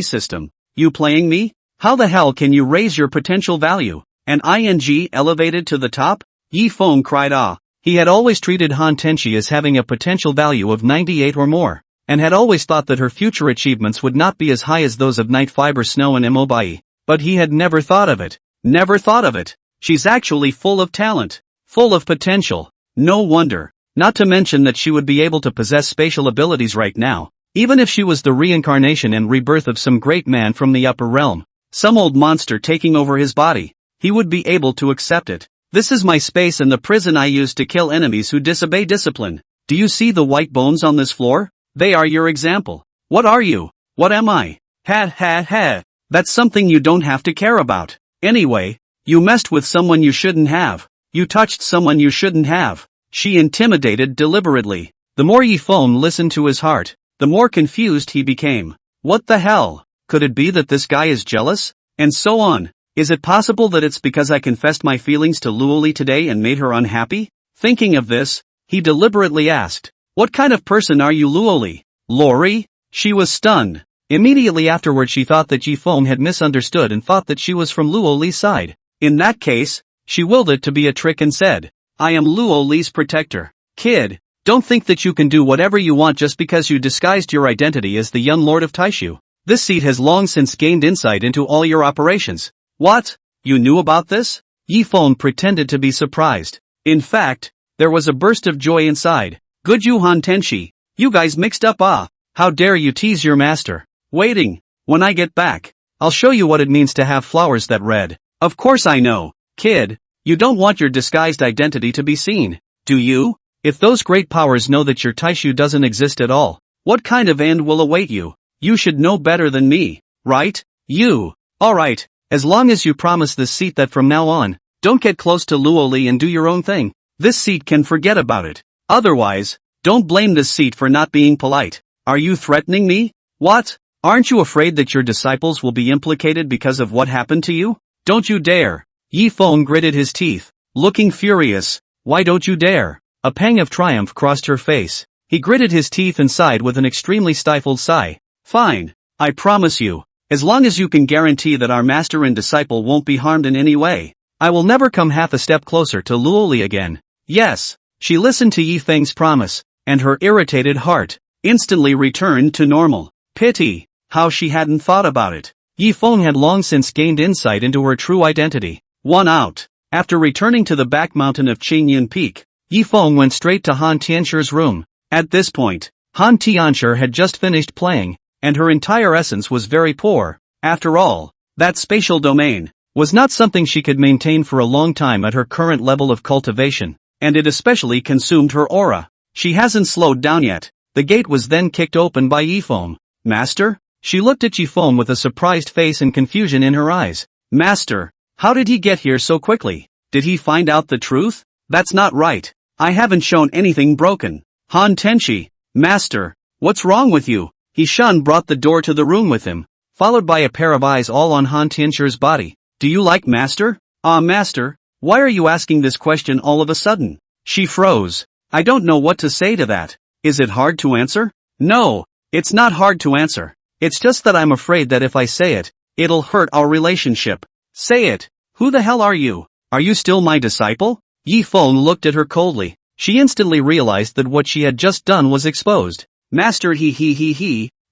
system. You playing me? How the hell can you raise your potential value? An ing elevated to the top? Yi Feng cried ah. He had always treated Han Tenshi as having a potential value of 98 or more, and had always thought that her future achievements would not be as high as those of Night Fiber Snow and Mobai. But he had never thought of it. Never thought of it. She's actually full of talent. Full of potential. No wonder. Not to mention that she would be able to possess spatial abilities right now. Even if she was the reincarnation and rebirth of some great man from the upper realm. Some old monster taking over his body. He would be able to accept it. This is my space and the prison I use to kill enemies who disobey discipline. Do you see the white bones on this floor? They are your example. What are you? What am I? Ha ha ha. That's something you don't have to care about. Anyway, you messed with someone you shouldn't have. You touched someone you shouldn't have. She intimidated deliberately. The more Yi Feng listened to his heart, the more confused he became. What the hell? Could it be that this guy is jealous? And so on. Is it possible that it's because I confessed my feelings to Luoli today and made her unhappy? Thinking of this, he deliberately asked, "What kind of person are you, Luoli?" Lori? She was stunned. Immediately afterward she thought that Yi Feng had misunderstood and thought that she was from Luoli's side. In that case, she willed it to be a trick and said, "I am Luoli's protector. Kid, don't think that you can do whatever you want just because you disguised your identity as the young lord of Taishu. This seat has long since gained insight into all your operations." What? You knew about this? Yi Feng pretended to be surprised. In fact, there was a burst of joy inside. Good you Han Tenshi. You guys mixed up ah. How dare you tease your master. Waiting. When I get back, I'll show you what it means to have flowers that red. Of course I know. Kid, you don't want your disguised identity to be seen, do you? If those great powers know that your Taishu doesn't exist at all, what kind of end will await you? You should know better than me, right? You. Alright. As long as you promise this seat that from now on, don't get close to Luoli and do your own thing, this seat can forget about it. Otherwise, don't blame this seat for not being polite. Are you threatening me? What? Aren't you afraid that your disciples will be implicated because of what happened to you? Don't you dare. Yi Feng gritted his teeth, looking furious. Why don't you dare? A pang of triumph crossed her face. He gritted his teeth and sighed with an extremely stifled sigh. Fine. I promise you. As long as you can guarantee that our master and disciple won't be harmed in any way, I will never come half a step closer to Luoli again. Yes. She listened to Yi Feng's promise, and her irritated heart instantly returned to normal. Pity. How she hadn't thought about it. Yi Feng had long since gained insight into her true identity. One out. After returning to the back mountain of Qingyan Peak, Yi Feng went straight to Han Tianshir's room. At this point, Han Tianshir had just finished playing, and her entire essence was very poor. After all, that spatial domain was not something she could maintain for a long time at her current level of cultivation, and it especially consumed her aura. She hasn't slowed down yet. The gate was then kicked open by Yi Feng. Master? She looked at Yi Feng with a surprised face and confusion in her eyes. Master, how did he get here so quickly? Did he find out the truth? That's not right. I haven't shown anything broken. Han Tenshi, Master, what's wrong with you? He Shun brought the door to the room with him, followed by a pair of eyes all on Han Tianshir's body. Do you like Master? Master, why are you asking this question all of a sudden? She froze. I don't know what to say to that. Is it hard to answer? No, it's not hard to answer. It's just that I'm afraid that if I say it, it'll hurt our relationship. Say it. Who the hell are you? Are you still my disciple? Yi Feng looked at her coldly. She instantly realized that what she had just done was exposed. Master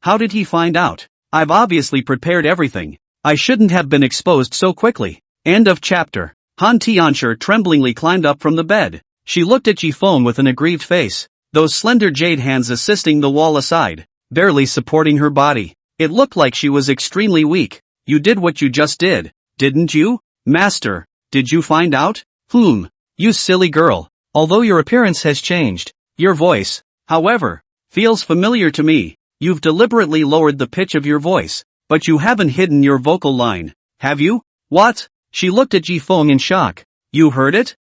how did he find out? I've obviously prepared everything. I shouldn't have been exposed so quickly. End of chapter. Han Tianshir tremblingly climbed up from the bed. She looked at Yi Feng with an aggrieved face, those slender jade hands assisting the wall aside, barely supporting her body. It looked like she was extremely weak. You did what you just did, didn't you? Master, did you find out? You silly girl. Although your appearance has changed, your voice, however, feels familiar to me. You've deliberately lowered the pitch of your voice, but you haven't hidden your vocal line, have you? What? She looked at Yi Feng in shock. You heard it?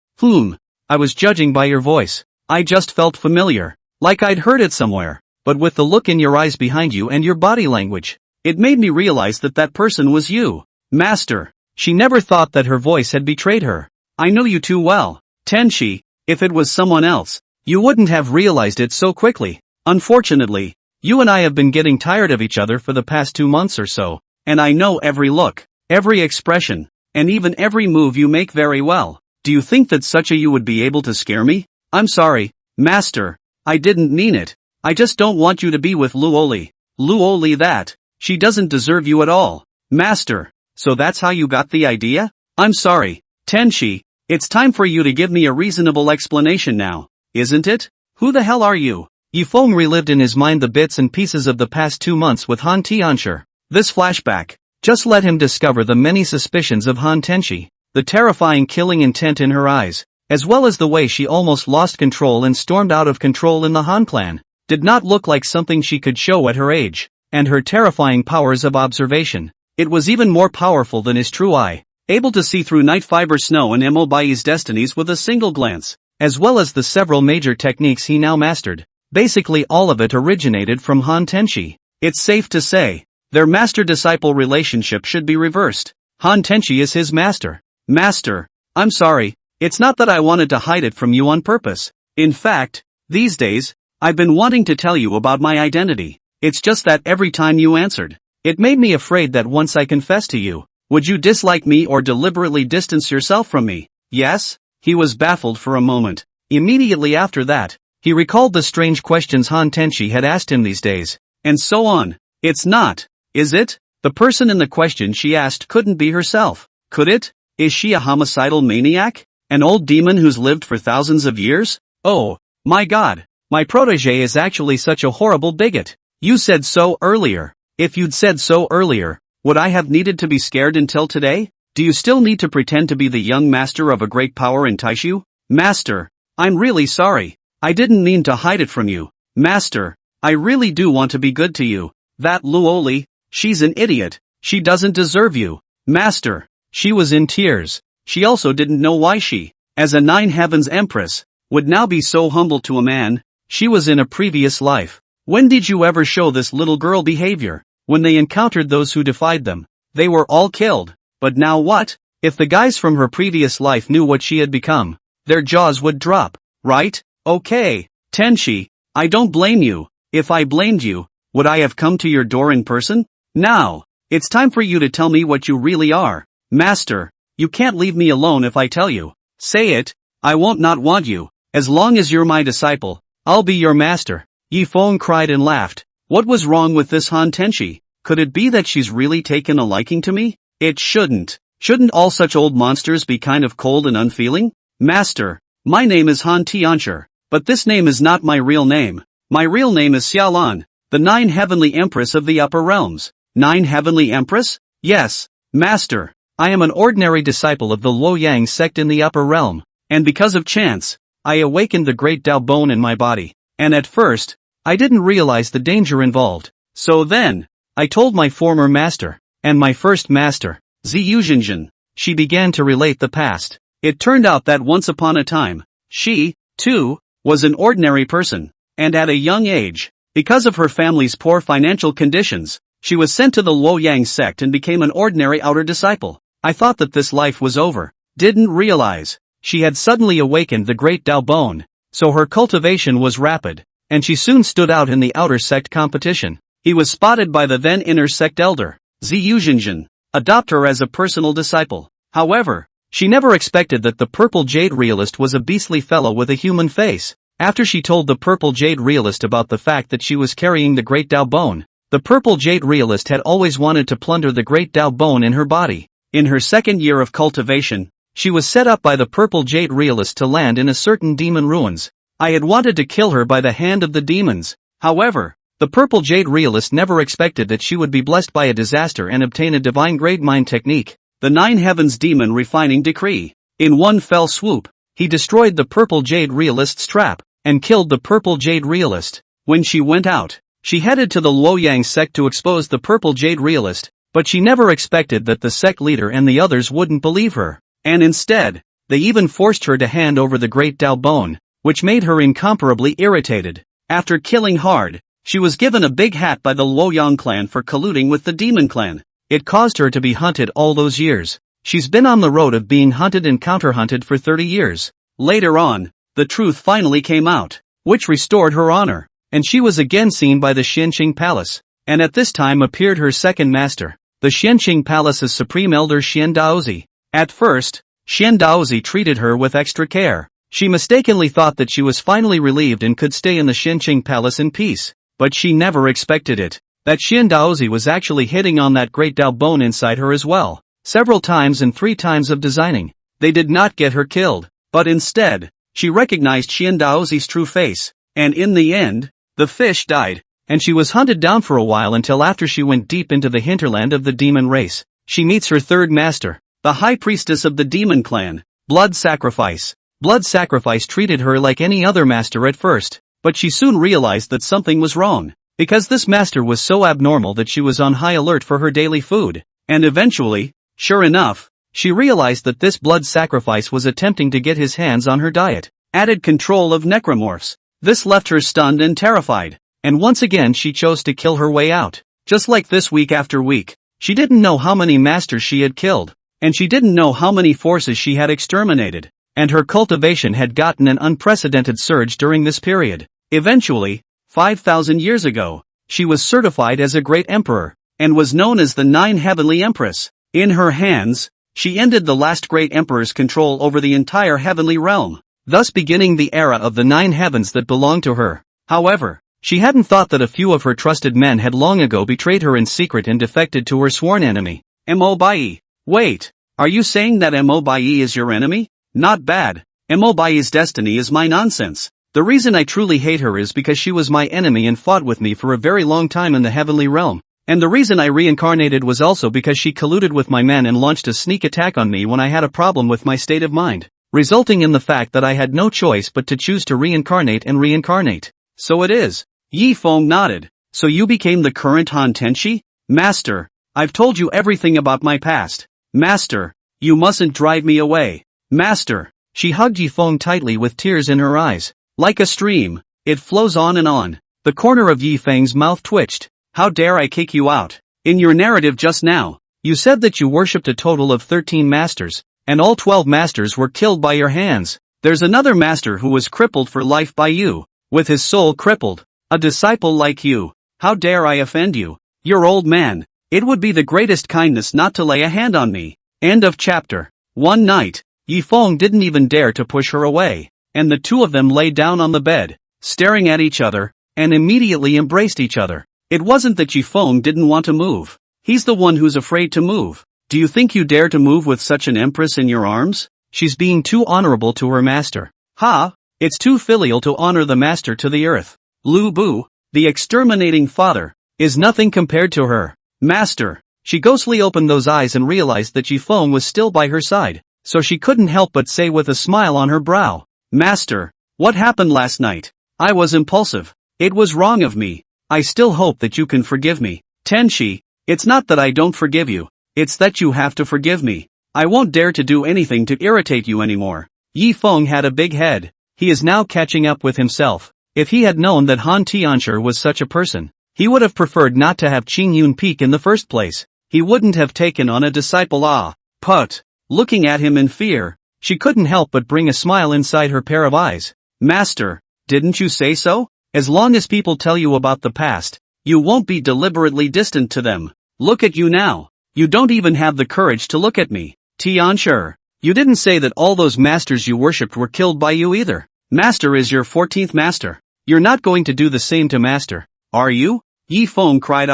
I was judging by your voice. I just felt familiar. Like I'd heard it somewhere, but with the look in your eyes behind you and your body language, it made me realize that that person was you. Master. She never thought that her voice had betrayed her. I know you too well. Tenchi, if it was someone else, you wouldn't have realized it so quickly. Unfortunately, you and I have been getting tired of each other for the past 2 months or so, and I know every look, every expression, and even every move you make very well. Do you think that such a you would be able to scare me? I'm sorry, Master, I didn't mean it. I just don't want you to be with Luoli. Luoli that. She doesn't deserve you at all. Master, so that's how you got the idea? I'm sorry, Tenchi, it's time for you to give me a reasonable explanation now, isn't it? Who the hell are you? Yifeng relived in his mind the bits and pieces of the past 2 months with Han Tianshi. This flashback just let him discover the many suspicions of Han Tenchi, the terrifying killing intent in her eyes, as well as the way she almost lost control and stormed out of control in the Han clan, did not look like something she could show at her age, and her terrifying powers of observation. It was even more powerful than his true eye, able to see through night fiber snow and Mobai's destinies with a single glance, as well as the several major techniques he now mastered. Basically all of it originated from Han Tenchi. It's safe to say, their master-disciple relationship should be reversed. Han Tenchi is his master. Master, I'm sorry, it's not that I wanted to hide it from you on purpose. In fact, these days, I've been wanting to tell you about my identity. It's just that every time you answered, it made me afraid that once I confess to you, would you dislike me or deliberately distance yourself from me? Yes? He was baffled for a moment. Immediately after that, he recalled the strange questions Han Tenchi had asked him these days, and so on. It's not, is it? The person in the question she asked couldn't be herself, could it? Is she a homicidal maniac? An old demon who's lived for thousands of years? Oh, my God, my protege is actually such a horrible bigot. You said so earlier. If you'd said so earlier, would I have needed to be scared until today? Do you still need to pretend to be the young master of a great power in Taishu? Master, I'm really sorry. I didn't mean to hide it from you. Master, I really do want to be good to you. That Luoli, she's an idiot. She doesn't deserve you. Master, she was in tears. She also didn't know why she, as a Nine Heavens Empress, would now be so humble to a man. She was in a previous life. When did you ever show this little girl behavior? When they encountered those who defied them, they were all killed. But now what? If the guys from her previous life knew what she had become, their jaws would drop, right? Okay, Tenchi, I don't blame you. If I blamed you, would I have come to your door in person? Now, it's time for you to tell me what you really are. Master, you can't leave me alone if I tell you. Say it, I won't not want you. As long as you're my disciple, I'll be your master. Yifeng cried and laughed. What was wrong with this Han Tenchi? Could it be that she's really taken a liking to me? It shouldn't. Shouldn't all such old monsters be kind of cold and unfeeling? Master, my name is Han Tianshi, but this name is not my real name. My real name is Xiaolan, the Nine Heavenly Empress of the Upper Realms. Nine Heavenly Empress? Yes, Master. I am an ordinary disciple of the Luoyang sect in the Upper Realm, and because of chance, I awakened the great Dao bone in my body, and at first, I didn't realize the danger involved. So then, I told my former master, and my first master, Ziyu Jinjin. She began to relate the past. It turned out that once upon a time, she, too, was an ordinary person, and at a young age, because of her family's poor financial conditions, she was sent to the Luoyang sect and became an ordinary outer disciple. I thought that this life was over, didn't realize, she had suddenly awakened the great Dao bone, so her cultivation was rapid, and she soon stood out in the outer sect competition. He was spotted by the then inner sect elder, Ziyu Jinjin, adopt her as a personal disciple. However, she never expected that the purple jade realist was a beastly fellow with a human face. After she told the purple jade realist about the fact that she was carrying the great Dao bone, the purple jade realist had always wanted to plunder the great Dao bone in her body. In her second year of cultivation, she was set up by the purple jade realist to land in a certain demon ruins. I had wanted to kill her by the hand of the demons. However, the purple jade realist never expected that she would be blessed by a disaster and obtain a divine grade mind technique, the Nine Heavens Demon Refining Decree. In one fell swoop, he destroyed the purple jade realist's trap, and killed the purple jade realist. When she went out, she headed to the Luoyang sect to expose the purple jade realist, but she never expected that the sect leader and the others wouldn't believe her, and instead, they even forced her to hand over the great Dao bone, which made her incomparably irritated. After killing hard, she was given a big hat by the Luoyang clan for colluding with the demon clan. It caused her to be hunted all those years. She's been on the road of being hunted and counter-hunted for 30 years. Later on, the truth finally came out, which restored her honor, and she was again seen by the Xianqing Palace, and at this time appeared her second master, the Xianqing Palace's supreme elder Xian Daozi. At first, Xian Daozi treated her with extra care. She mistakenly thought that she was finally relieved and could stay in the Xianqing Palace in peace, but she never expected it, that Xian Daozi was actually hitting on that great Dao bone inside her as well. Several times and 3 times of designing, they did not get her killed, but instead, she recognized Xian Daozi's true face, and in the end, the fish died, and she was hunted down for a while until after she went deep into the hinterland of the demon race. She meets her third master, the high priestess of the demon clan, Blood Sacrifice. Blood Sacrifice treated her like any other master at first, but she soon realized that something was wrong, because this master was so abnormal that she was on high alert for her daily food, and eventually, sure enough, she realized that this Blood Sacrifice was attempting to get his hands on her diet. Added control of necromorphs. This left her stunned and terrified, and once again she chose to kill her way out. Just like this week after week, she didn't know how many masters she had killed, and she didn't know how many forces she had exterminated, and her cultivation had gotten an unprecedented surge during this period. Eventually, 5,000 years ago, she was certified as a great emperor, and was known as the 9 Heavenly Empress. In her hands, she ended the last great emperor's control over the entire heavenly realm, thus beginning the era of the 9 heavens that belonged to her. However, she hadn't thought that a few of her trusted men had long ago betrayed her in secret and defected to her sworn enemy, Mo Bai. Wait, are you saying that Mo Bai is your enemy? Not bad. Mo Bai's destiny is my nonsense. The reason I truly hate her is because she was my enemy and fought with me for a very long time in the heavenly realm. And the reason I reincarnated was also because she colluded with my men and launched a sneak attack on me when I had a problem with my state of mind, resulting in the fact that I had no choice but to choose to reincarnate and reincarnate. So it is. Yi Feng nodded. So you became the current Han Tenshi? Master, I've told you everything about my past. Master, you mustn't drive me away. Master, she hugged Yi Feng tightly with tears in her eyes. Like a stream, it flows on and on. The corner of Yi Feng's mouth twitched. How dare I kick you out? In your narrative just now, you said that you worshipped a total of 13 masters, and all 12 masters were killed by your hands. There's another master who was crippled for life by you, with his soul crippled. A disciple like you. How dare I offend you? You're old man. It would be the greatest kindness not to lay a hand on me. End of chapter. One night, Yi Feng didn't even dare to push her away, and the two of them lay down on the bed, staring at each other, and immediately embraced each other. It wasn't that Yi Feng didn't want to move. He's the one who's afraid to move. Do you think you dare to move with such an empress in your arms? She's being too honorable to her master. Ha! It's too filial to honor the master to the earth. Lu Bu, the exterminating father, is nothing compared to her. Master. She ghostly opened those eyes and realized that Yi Feng was still by her side, so she couldn't help but say with a smile on her brow, Master, what happened last night? I was impulsive. It was wrong of me. I still hope that you can forgive me. Tenshi, it's not that I don't forgive you, it's that you have to forgive me. I won't dare to do anything to irritate you anymore. Yi Feng had a big head. He is now catching up with himself. If he had known that Han Tianshi was such a person, he would have preferred not to have Qing Yun peek in the first place. He wouldn't have taken on a disciple. But, looking at him in fear, she couldn't help but bring a smile inside her pair of eyes. Master, didn't you say so? As long as people tell you about the past, you won't be deliberately distant to them. Look at you now. You don't even have the courage to look at me. Tianshi, you didn't say that all those masters you worshipped were killed by you either. Master is your 14th master. You're not going to do the same to master, are you? Yi Feng cried.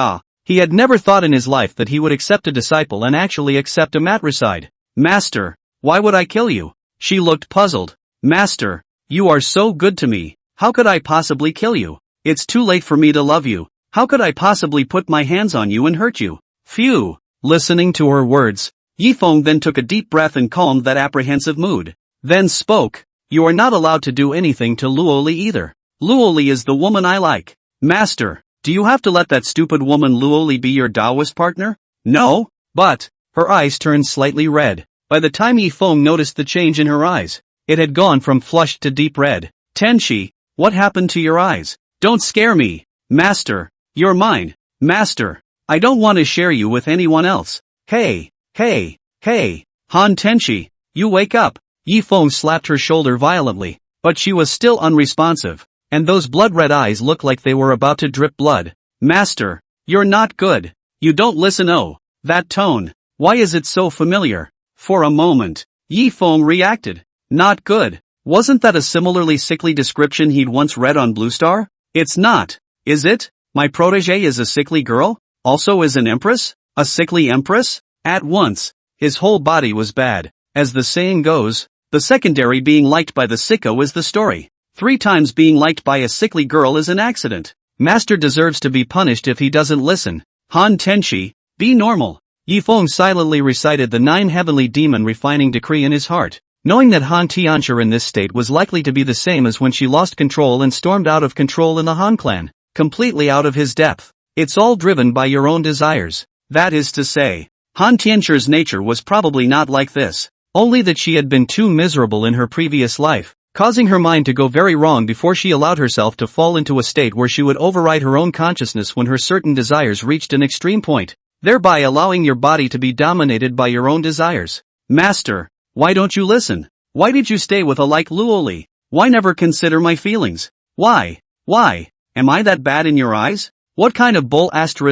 He had never thought in his life that he would accept a disciple and actually accept a matricide. Master, why would I kill you? She looked puzzled. Master, you are so good to me. How could I possibly kill you? It's too late for me to love you. How could I possibly put my hands on you and hurt you? Phew. Listening to her words, Yi Feng then took a deep breath and calmed that apprehensive mood. Then spoke. You are not allowed to do anything to Luoli either. Luoli is the woman I like. Master, do you have to let that stupid woman Luoli be your Taoist partner? No, but, her eyes turned slightly red. By the time Yi Feng noticed the change in her eyes, it had gone from flushed to deep red. Tenshi, what happened to your eyes? Don't scare me, master. You're mine, master. I don't want to share you with anyone else. Hey, hey, hey, Han Tenchi, you wake up. Yi Feng slapped her shoulder violently, but she was still unresponsive, and those blood-red eyes looked like they were about to drip blood. Master, you're not good. You don't listen. Oh, that tone. Why is it so familiar? For a moment, Yi Feng reacted. Not good. Wasn't that a similarly sickly description he'd once read on Blue Star? It's not, is it? My protégé is a sickly girl? Also is an empress? A sickly empress? At once, his whole body was bad. As the saying goes, the secondary being liked by the sicko is the story. 3 times being liked by a sickly girl is an accident. Master deserves to be punished if he doesn't listen. Han Tenchi, be normal. Yi Feng silently recited the 9 heavenly demon refining decree in his heart, knowing that Han Tianchi in this state was likely to be the same as when she lost control and stormed out of control in the Han clan, completely out of his depth. It's all driven by your own desires. That is to say, Han Tianchi's nature was probably not like this, only that she had been too miserable in her previous life, causing her mind to go very wrong before she allowed herself to fall into a state where she would override her own consciousness when her certain desires reached an extreme point, thereby allowing your body to be dominated by your own desires. Master, why don't you listen? Why did you stay with a like Luoli? Why never consider my feelings? Why? Why? Am I that bad in your eyes? What kind of bull logic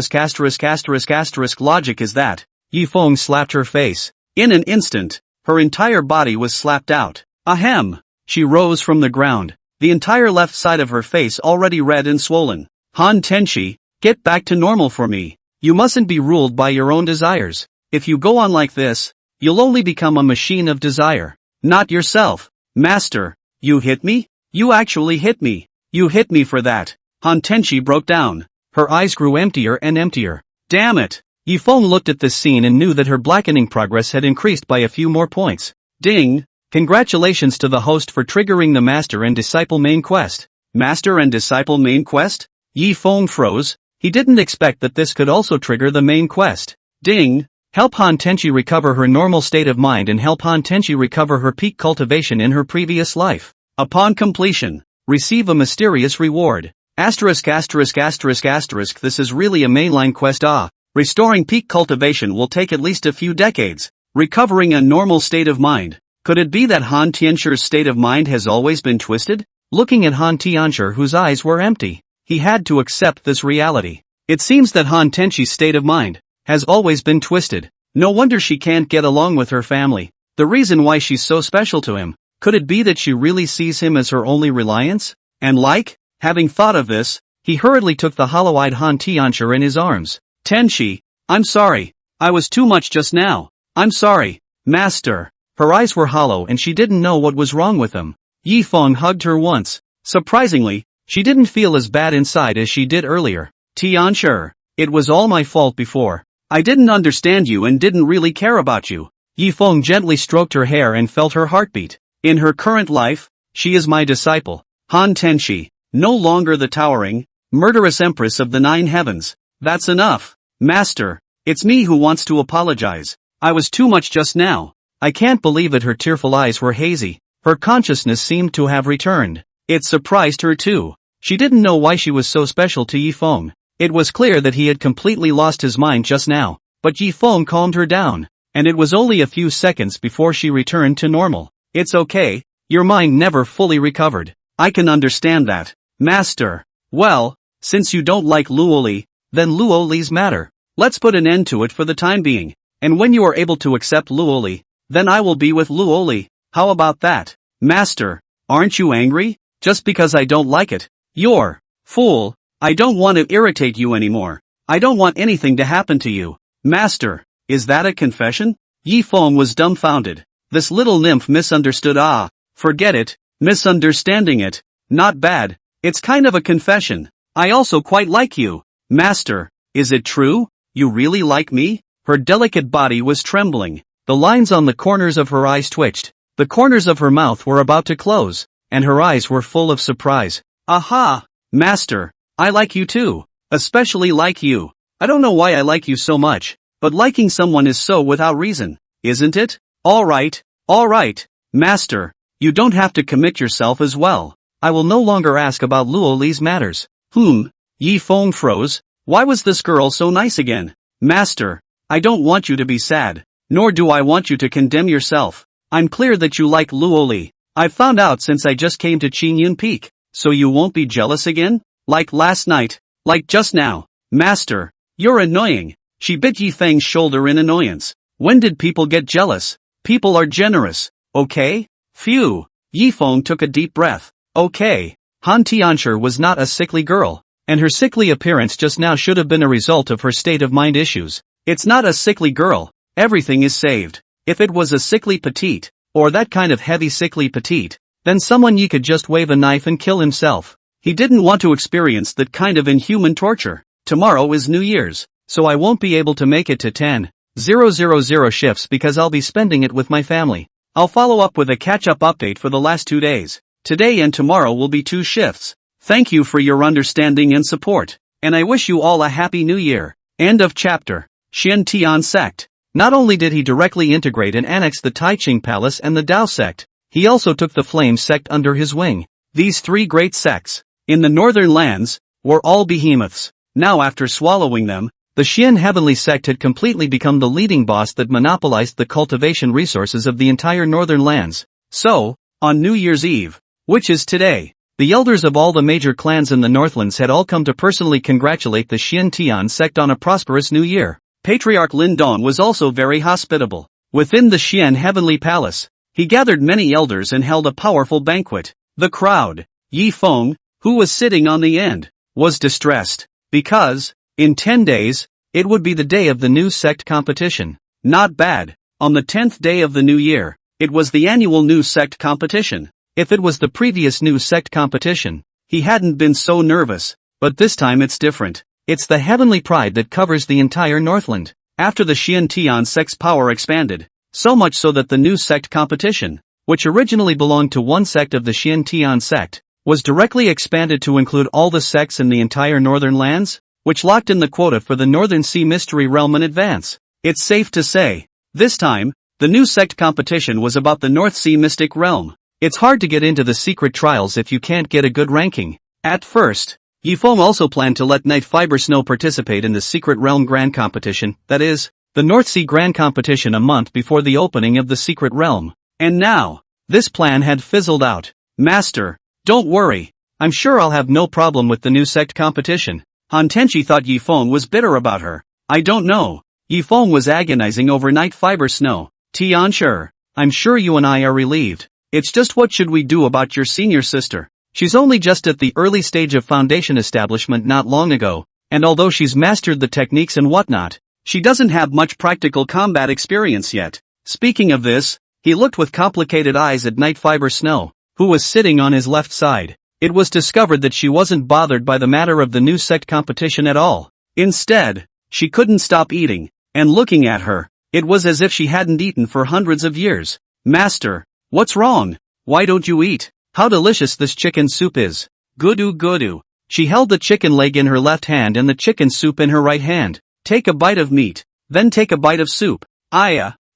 is that? Yi Feng slapped her face. In an instant, her entire body was slapped out. Ahem! She rose from the ground, the entire left side of her face already red and swollen. Han Tenchi, get back to normal for me. You mustn't be ruled by your own desires. If you go on like this, you'll only become a machine of desire. Not yourself. Master, you hit me? You actually hit me. You hit me for that. Han Tenchi broke down. Her eyes grew emptier and emptier. Damn it! Yi Feng looked at this scene and knew that her blackening progress had increased by a few more points. Ding! Congratulations to the host for triggering the Master and Disciple main quest. Master and Disciple main quest? Yi Feng froze. He didn't expect that this could also trigger the main quest. Ding! Help Han Tenchi recover her normal state of mind and help Han Tenchi recover her peak cultivation in her previous life. Upon completion, receive a mysterious reward. This is really a mainline quest. Restoring peak cultivation will take at least a few decades. Recovering a normal state of mind. Could it be that Han Tianchi's state of mind has always been twisted? Looking at Han Tianchi whose eyes were empty, he had to accept this reality. It seems that Han Tenchi's state of mind has always been twisted. No wonder she can't get along with her family. The reason why she's so special to him, could it be that she really sees him as her only reliance? And having thought of this, he hurriedly took the hollow-eyed Han Tianchi in his arms. Tenchi, I'm sorry. I was too much just now. I'm sorry, Master. Her eyes were hollow and she didn't know what was wrong with him. Yi Feng hugged her once. Surprisingly, she didn't feel as bad inside as she did earlier. Tianchi, it was all my fault before. I didn't understand you and didn't really care about you. Yi Feng gently stroked her hair and felt her heartbeat. In her current life, she is my disciple, Han Tenchi. No longer the towering, murderous empress of the 9 heavens. That's enough, Master. It's me who wants to apologize. I was too much just now. I can't believe it. Her tearful eyes were hazy. Her consciousness seemed to have returned. It surprised her too. She didn't know why she was so special to Yi Feng. It was clear that he had completely lost his mind just now, but Yi Feng calmed her down, and it was only a few seconds before she returned to normal. It's okay, your mind never fully recovered. I can understand that. Master. Well, since you don't like Luoli, then Luoli's matter. Let's put an end to it for the time being. And when you are able to accept Luoli, then I will be with Luoli. How about that? Master, aren't you angry? Just because I don't like it? You're fool. I don't want to irritate you anymore. I don't want anything to happen to you. Master, is that a confession? Yi Feng was dumbfounded. This little nymph misunderstood. Forget it. Misunderstanding it. Not bad. It's kind of a confession. I also quite like you. Master, is it true? You really like me? Her delicate body was trembling. The lines on the corners of her eyes twitched. The corners of her mouth were about to close, and her eyes were full of surprise. Aha! Master, I like you too. Especially like you. I don't know why I like you so much, but liking someone is so without reason, isn't it? Alright, Master, you don't have to commit yourself as well. I will no longer ask about Luoli's matters. Yi Feng froze. Why was this girl so nice again? Master, I don't want you to be sad, nor do I want you to condemn yourself. I'm clear that you like Luoli. I've found out since I just came to Qingyun Peak. So you won't be jealous again? Like last night? Like just now? Master, you're annoying. She bit Yi Feng's shoulder in annoyance. When did people get jealous? People are generous, okay? Phew. Yi Feng took a deep breath. Okay. Han Tianshi was not a sickly girl, and her sickly appearance just now should have been a result of her state of mind issues. It's not a sickly girl. Everything is saved. If it was a sickly petite, or that kind of heavy sickly petite, then someone Yi could just wave a knife and kill himself. He didn't want to experience that kind of inhuman torture. Tomorrow is New Year's, so I won't be able to make it to 10,000 shifts because I'll be spending it with my family. I'll follow up with a catch-up update for the last 2 days. Today and tomorrow will be 2 shifts. Thank you for your understanding and support, and I wish you all a happy new year. End of chapter. Xin Tian sect. Not only did he directly integrate and annex the Taiqing Palace and the Dao sect, he also took the Flame sect under his wing. These 3 great sects, in the northern lands, were all behemoths. Now after swallowing them, the Xian Heavenly sect had completely become the leading boss that monopolized the cultivation resources of the entire northern lands. So, on New Year's Eve, which is today, the elders of all the major clans in the Northlands had all come to personally congratulate the Xian Tian sect on a prosperous new year. Patriarch Lin Dong was also very hospitable. Within the Xian Heavenly Palace, he gathered many elders and held a powerful banquet. The crowd, Yi Feng, who was sitting on the end, was distressed, because, in 10 days, it would be the day of the new sect competition. Not bad. On the 10th day of the new year, it was the annual new sect competition. If it was the previous new sect competition, he hadn't been so nervous, but this time it's different. It's the heavenly pride that covers the entire Northland. After the Xian Tian sect's power expanded, so much so that the new sect competition, which originally belonged to one sect of the Xian Tian sect, was directly expanded to include all the sects in the entire northern lands, which locked in the quota for the Northern Sea Mystery Realm in advance. It's safe to say, this time, the new sect competition was about the North Sea Mystic Realm. It's hard to get into the secret trials if you can't get a good ranking. At first, Yi Feng also planned to let Night Fiber Snow participate in the Secret Realm Grand Competition, that is, the North Sea Grand Competition a month before the opening of the Secret Realm. And now, this plan had fizzled out. Master, don't worry, I'm sure I'll have no problem with the new sect competition. Han Tenchi thought Yi Feng was bitter about her. I don't know. Yi Feng was agonizing over Night Fiber Snow. Tianshi, I'm sure you and I are relieved. It's just what should we do about your senior sister? She's only just at the early stage of foundation establishment not long ago, and although she's mastered the techniques and whatnot, she doesn't have much practical combat experience yet. Speaking of this, he looked with complicated eyes at Night Fiber Snow, who was sitting on his left side. It was discovered that she wasn't bothered by the matter of the new sect competition at all. Instead, she couldn't stop eating, and looking at her, it was as if she hadn't eaten for hundreds of years. Master, what's wrong? Why don't you eat? How delicious this chicken soup is. Gudu gudu. She held the chicken leg in her left hand and the chicken soup in her right hand. Take a bite of meat, then take a bite of soup.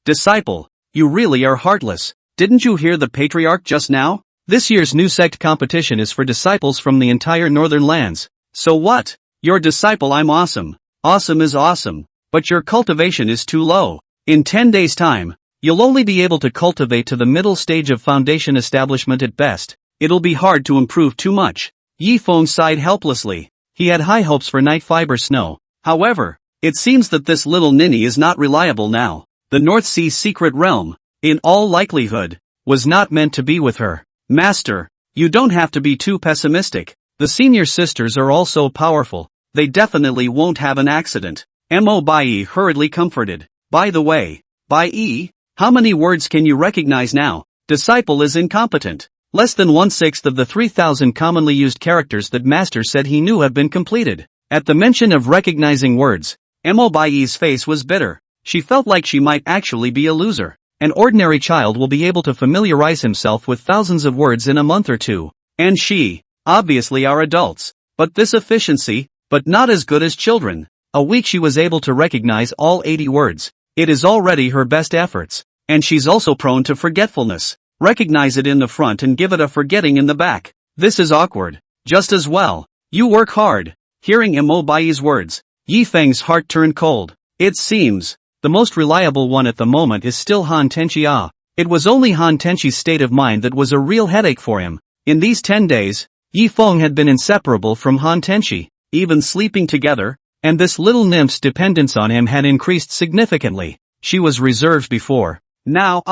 Disciple, you really are heartless. Didn't you hear the patriarch just now? This year's new sect competition is for disciples from the entire northern lands. So what? Your disciple, I'm awesome. Awesome is awesome. But your cultivation is too low. In 10 days' time, you'll only be able to cultivate to the middle stage of foundation establishment at best. It'll be hard to improve too much. Yi Feng sighed helplessly. He had high hopes for Night Fiber Snow. However, it seems that this little ninny is not reliable now. The North Sea Secret Realm, in all likelihood, was not meant to be with her. Master, you don't have to be too pessimistic. The senior sisters are all so powerful, they definitely won't have an accident. Mo Bai hurriedly comforted. By the way, Bai, how many words can you recognize now? Disciple is incompetent. Less than 1/6 of the 3,000 commonly used characters that Master said he knew have been completed. At the mention of recognizing words, Mo Bai's face was bitter. She felt like she might actually be a loser. An ordinary child will be able to familiarize himself with thousands of words in a month or two. And she, obviously, are adults. But this efficiency, but not as good as children. A week she was able to recognize all 80 words. It is already her best efforts. And she's also prone to forgetfulness. Recognize it in the front and give it a forgetting in the back. This is awkward. Just as well, You work hard. Hearing Mo Bai's words, Yi Feng's heart turned cold. It seems the most reliable one at the moment is still Han Tenchi. It was only Han Tenchi's state of mind that was a real headache for him. In these 10 days, Yi Feng had been inseparable from Han Tenchi, even sleeping together, and this little nymph's dependence on him had increased significantly. She was reserved before. Now,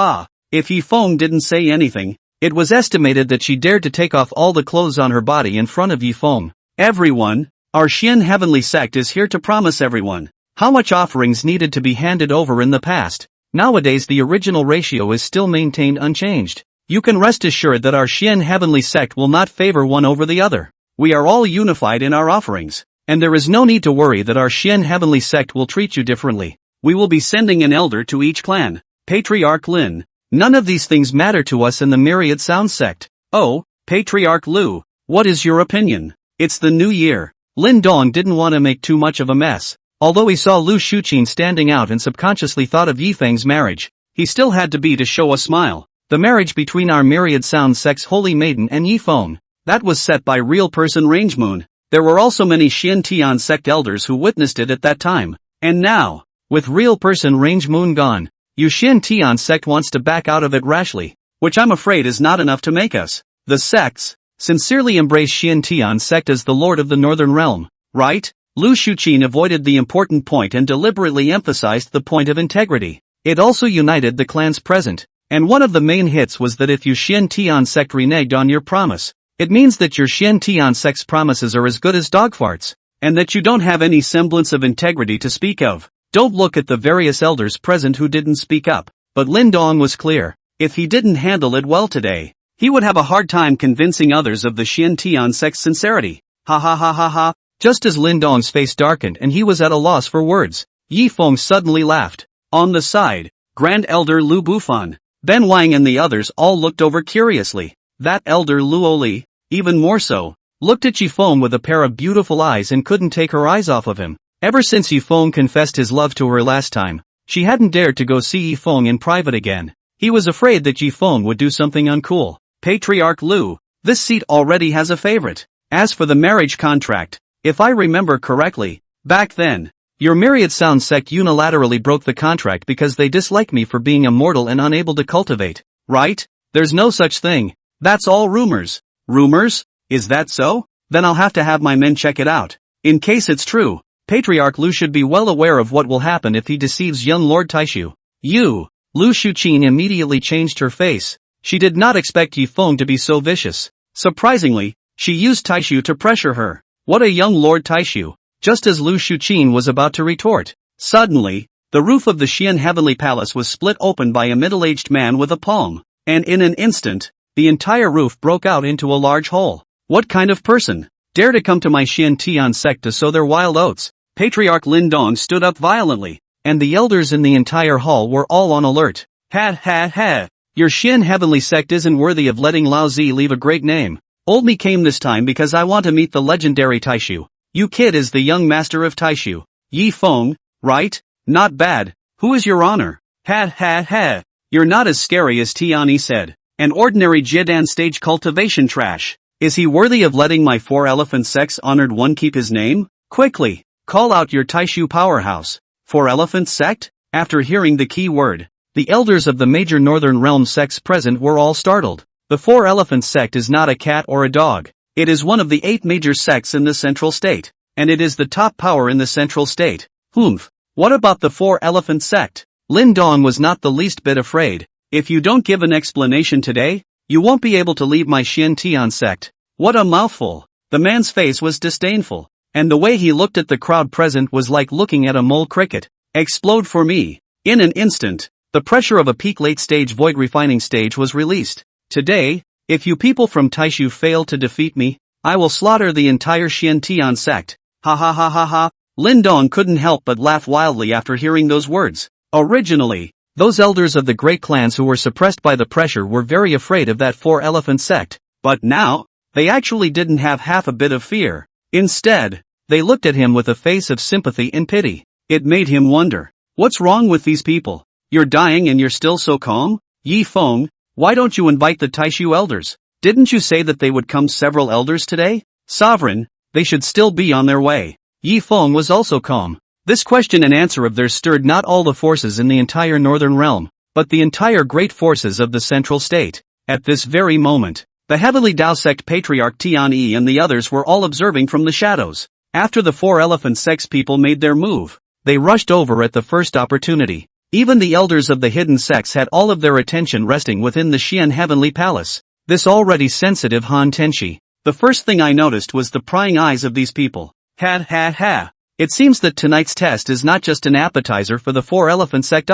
if Yi Feng didn't say anything, it was estimated that she dared to take off all the clothes on her body in front of Yi Feng. Everyone, our Xian heavenly sect is here to promise everyone how much offerings needed to be handed over in the past. Nowadays the original ratio is still maintained unchanged. You can rest assured that our Xian heavenly sect will not favor one over the other. We are all unified in our offerings, and there is no need to worry that our Xian heavenly sect will treat you differently. We will be sending an elder to each clan. Patriarch Lin. None of these things matter to us in the Myriad Sound sect. Oh, Patriarch Lu, what is your opinion? It's the new year. Lin Dong didn't want to make too much of a mess. Although he saw Lu Shuqin standing out and subconsciously thought of Yi Feng's marriage, he still had to show a smile. The marriage between our Myriad Sound sect's Holy Maiden and Yi Feng, that was set by real person Range Moon. There were also many Xian Tian sect elders who witnessed it at that time. And now, with real person Range Moon gone, you Xian Tian sect wants to back out of it rashly, which I'm afraid is not enough to make us, the sects, sincerely embrace Xian Tian sect as the Lord of the Northern Realm, right? Lu Shuqin avoided the important point and deliberately emphasized the point of integrity. It also united the clans present, and one of the main hits was that if you Xian Tian sect reneged on your promise, it means that your Xian Tian sect's promises are as good as dog farts, and that you don't have any semblance of integrity to speak of. Don't look at the various elders present who didn't speak up, but Lin Dong was clear. If he didn't handle it well today, he would have a hard time convincing others of the Xian Tian sect's sincerity. Ha ha ha ha ha. Just as Lin Dong's face darkened and he was at a loss for words, Yi Feng suddenly laughed. On the side, Grand Elder Lu Bufan, Ben Wang and the others all looked over curiously. That Elder Lu Oli, even more so, looked at Yi Feng with a pair of beautiful eyes and couldn't take her eyes off of him. Ever since Yi Feng confessed his love to her last time, she hadn't dared to go see Yi Feng in private again. He was afraid that Yi Feng would do something uncool. Patriarch Lu, this seat already has a favorite. As for the marriage contract, if I remember correctly, back then, your Myriad Sound sect unilaterally broke the contract because they dislike me for being immortal and unable to cultivate, right? There's no such thing. That's all rumors. Rumors? Is that so? Then I'll have to have my men check it out. In case it's true, Patriarch Lu should be well aware of what will happen if he deceives young Lord Taishu. Lu Shuqin immediately changed her face. She did not expect Yi Feng to be so vicious. Surprisingly, she used Taishu to pressure her. What a young Lord Taishu! Just as Lu Shuqin was about to retort, suddenly, the roof of the Xian Heavenly Palace was split open by a middle-aged man with a palm, and in an instant, the entire roof broke out into a large hole. What kind of person dare to come to my Xian Tian sect to sow their wild oats? Patriarch Lin Dong stood up violently, and the elders in the entire hall were all on alert. Ha ha ha! Your Xian Heavenly sect isn't worthy of letting Lao Zi leave a great name. Old me came this time because I want to meet the legendary Taishu. You kid is the young master of Taishu. Yi Feng, right? Not bad. Who is your honor? Ha ha ha. You're not as scary as Tiani said. An ordinary Jidan stage cultivation trash. Is he worthy of letting my 4-elephant sect's honored one keep his name? Quickly, call out your Taishu powerhouse. 4-elephant sect? After hearing the key word, the elders of the major northern realm sects present were all startled. The 4-elephant sect is not a cat or a dog. It is one of the 8 major sects in the central state, and it is the top power in the central state. Humph. What about the 4-elephant sect? Lin Dong was not the least bit afraid. If you don't give an explanation today, you won't be able to leave my Xian Tian sect. What a mouthful. The man's face was disdainful, and the way he looked at the crowd present was like looking at a mole cricket. Explode for me. In an instant, the pressure of a peak late-stage void refining stage was released. Today, if you people from Taishu fail to defeat me, I will slaughter the entire Xian Tian sect. Ha ha ha ha ha. Lin Dong couldn't help but laugh wildly after hearing those words. Originally, those elders of the great clans who were suppressed by the pressure were very afraid of that 4-elephant sect, but now, they actually didn't have half a bit of fear. Instead, they looked at him with a face of sympathy and pity. It made him wonder, what's wrong with these people? You're dying and you're still so calm? Yi Feng, why don't you invite the Taishu elders? Didn't you say that they would come several elders today? Sovereign, they should still be on their way. Yi Feng was also calm. This question and answer of theirs stirred not all the forces in the entire northern realm, but the entire great forces of the central state. At this very moment, the heavily Dao sect patriarch Tian Yi and the others were all observing from the shadows. After the four elephant sects people made their move, they rushed over at the first opportunity. Even the elders of the hidden sects had all of their attention resting within the Xian Heavenly Palace. This already sensitive Han Tenshi. The first thing I noticed was the prying eyes of these people. Ha ha ha. It seems that tonight's test is not just an appetizer for the four elephant sect.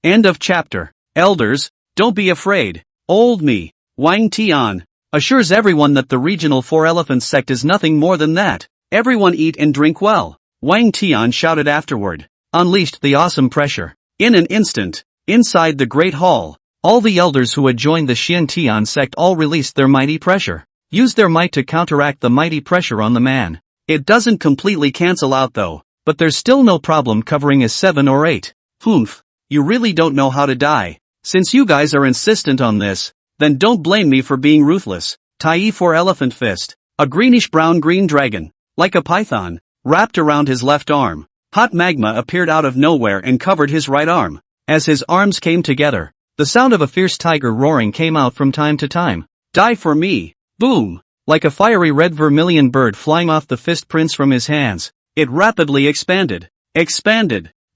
End of chapter. Elders, don't be afraid. Old me, Wang Tian, assures everyone that the regional four elephant sect is nothing more than that. Everyone eat and drink well. Wang Tian shouted afterward. Unleashed the awesome pressure. In an instant, inside the great hall, all the elders who had joined the Xian Tian sect all released their mighty pressure. Used their might to counteract the mighty pressure on the man. It doesn't completely cancel out though, but there's still no problem covering a 7 or 8. Humph, you really don't know how to die. Since you guys are insistent on this, then don't blame me for being ruthless. Tai for elephant fist, a greenish-brown green dragon, like a python, wrapped around his left arm. Hot magma appeared out of nowhere and covered his right arm. As his arms came together, the sound of a fierce tiger roaring came out from time to time. Die for me! Boom! Like a fiery red vermilion bird flying off the fist prints from his hands, it rapidly expanded,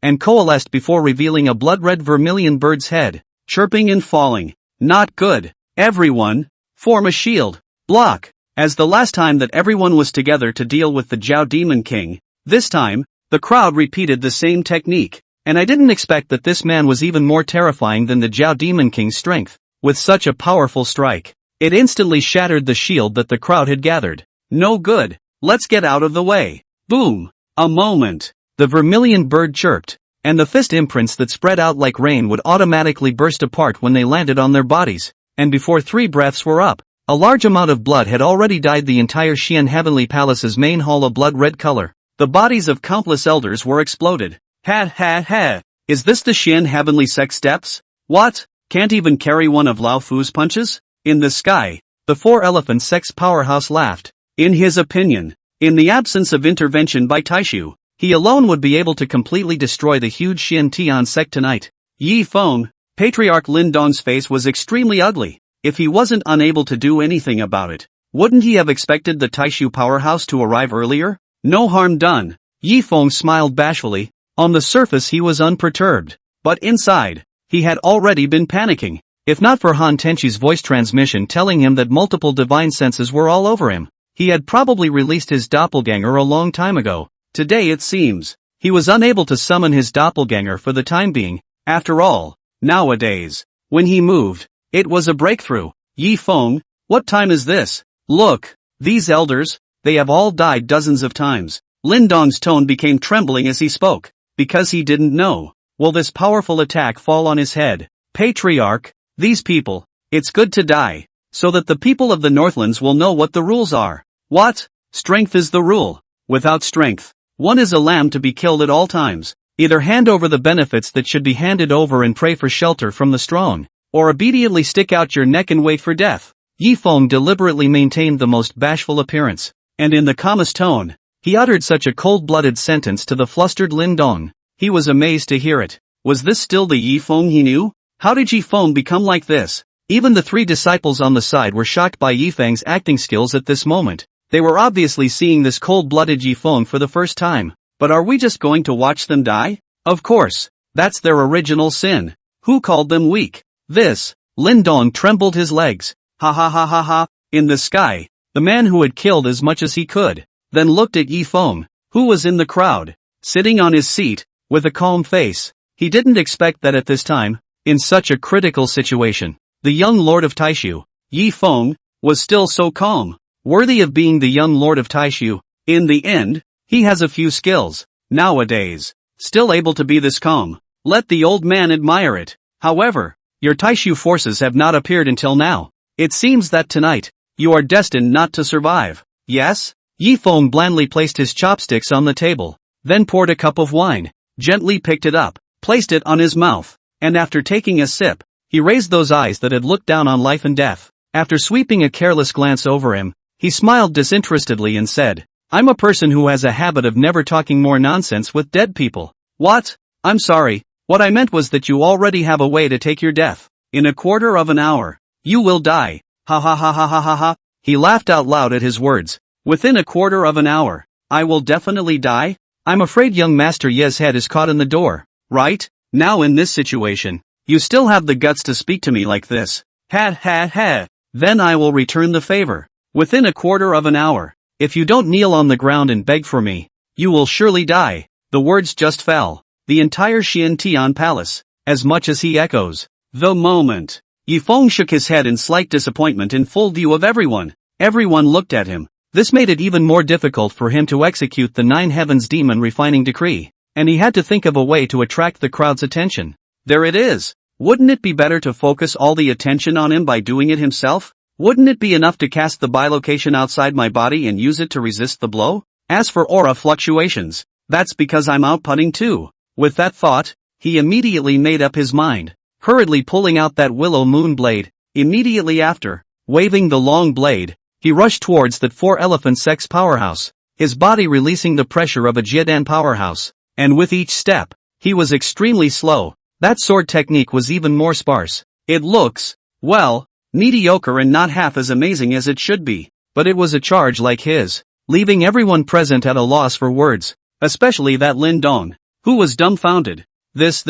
and coalesced before revealing a blood-red vermilion bird's head, chirping and falling. Not good. Everyone, form a shield. Block. As the last time that everyone was together to deal with the Zhao Demon King, this time, the crowd repeated the same technique, and I didn't expect that this man was even more terrifying than the Zhao Demon King's strength. With such a powerful strike, it instantly shattered the shield that the crowd had gathered. No good. Let's get out of the way. Boom. A moment. The vermilion bird chirped, and the fist imprints that spread out like rain would automatically burst apart when they landed on their bodies, and before 3 breaths were up, a large amount of blood had already dyed the entire Xian Heavenly Palace's main hall a blood-red color. The bodies of countless elders were exploded. Ha ha ha. Is this the Xian Heavenly Sect steps? What? Can't even carry one of Lao Fu's punches? In the sky, the four elephant sect's powerhouse laughed. In his opinion, in the absence of intervention by Taishu, he alone would be able to completely destroy the huge Xian Tian sect tonight. Yi Feng, Patriarch Lin Dong's face was extremely ugly. If he wasn't unable to do anything about it, wouldn't he have expected the Taishu powerhouse to arrive earlier? No harm done. Yi Feng smiled bashfully. On the surface he was unperturbed, but inside, he had already been panicking. If not for Han Tenshi's voice transmission telling him that multiple divine senses were all over him, he had probably released his doppelganger a long time ago. Today it seems, he was unable to summon his doppelganger for the time being. After all, nowadays, when he moved, it was a breakthrough. Yi Feng, what time is this? Look, these elders, they have all died dozens of times. Lin Dong's tone became trembling as he spoke, because he didn't know. Will this powerful attack fall on his head? Patriarch, these people, it's good to die, so that the people of the Northlands will know what the rules are. What? Strength is the rule. Without strength, one is a lamb to be killed at all times. Either hand over the benefits that should be handed over and pray for shelter from the strong, or obediently stick out your neck and wait for death. Yi Feng deliberately maintained the most bashful appearance, and in the calmest tone, he uttered such a cold-blooded sentence to the flustered Lin Dong. He was amazed to hear it. Was this still the Yi Feng he knew? How did Yi Feng become like this? Even the 3 disciples on the side were shocked by Yi Feng's acting skills at this moment. They were obviously seeing this cold-blooded Yi Feng for the first time. But are we just going to watch them die? Of course. That's their original sin. Who called them weak? This. Lin Dong trembled his legs. Ha ha ha ha ha. In the sky, the man who had killed as much as he could, then looked at Yi Feng, who was in the crowd, sitting on his seat, with a calm face. He didn't expect that at this time, in such a critical situation, the young lord of Taishu, Yi Feng, was still so calm, worthy of being the young lord of Taishu. In the end, he has a few skills, nowadays, still able to be this calm. Let the old man admire it. However, your Taishu forces have not appeared until now. It seems that tonight, you are destined not to survive. Yes? Yi Feng blandly placed his chopsticks on the table, then poured a cup of wine, gently picked it up, placed it on his mouth, and after taking a sip, he raised those eyes that had looked down on life and death. After sweeping a careless glance over him, he smiled disinterestedly and said, I'm a person who has a habit of never talking more nonsense with dead people. What? I'm sorry, what I meant was that you already have a way to take your death. In a quarter of an hour. You will die. Ha ha ha ha ha ha ha. He laughed out loud at his words. Within a quarter of an hour. I will definitely die? I'm afraid young Master Ye's head is caught in the door. Right? Now in this situation, you still have the guts to speak to me like this. Ha ha ha. Then I will return the favor. Within a quarter of an hour. If you don't kneel on the ground and beg for me, you will surely die. The words just fell. The entire Xiantian palace, as much as he echoes. The moment. Yifeng shook his head in slight disappointment in full view of everyone. Everyone looked at him. This made it even more difficult for him to execute the Nine Heavens demon refining decree, and he had to think of a way to attract the crowd's attention. There it is. Wouldn't it be better to focus all the attention on him by doing it himself? Wouldn't it be enough to cast the bilocation outside my body and use it to resist the blow? As for aura fluctuations, that's because I'm outputting too. With that thought, he immediately made up his mind, hurriedly pulling out that willow moon blade. Immediately after, waving the long blade, he rushed towards that four-elephant sex powerhouse, his body releasing the pressure of a Jiedan powerhouse, and with each step, he was extremely slow. That sword technique was even more sparse. It looks, well, mediocre and not half as amazing as it should be, but it was a charge like his, leaving everyone present at a loss for words, especially that Lin Dong, who was dumbfounded. This,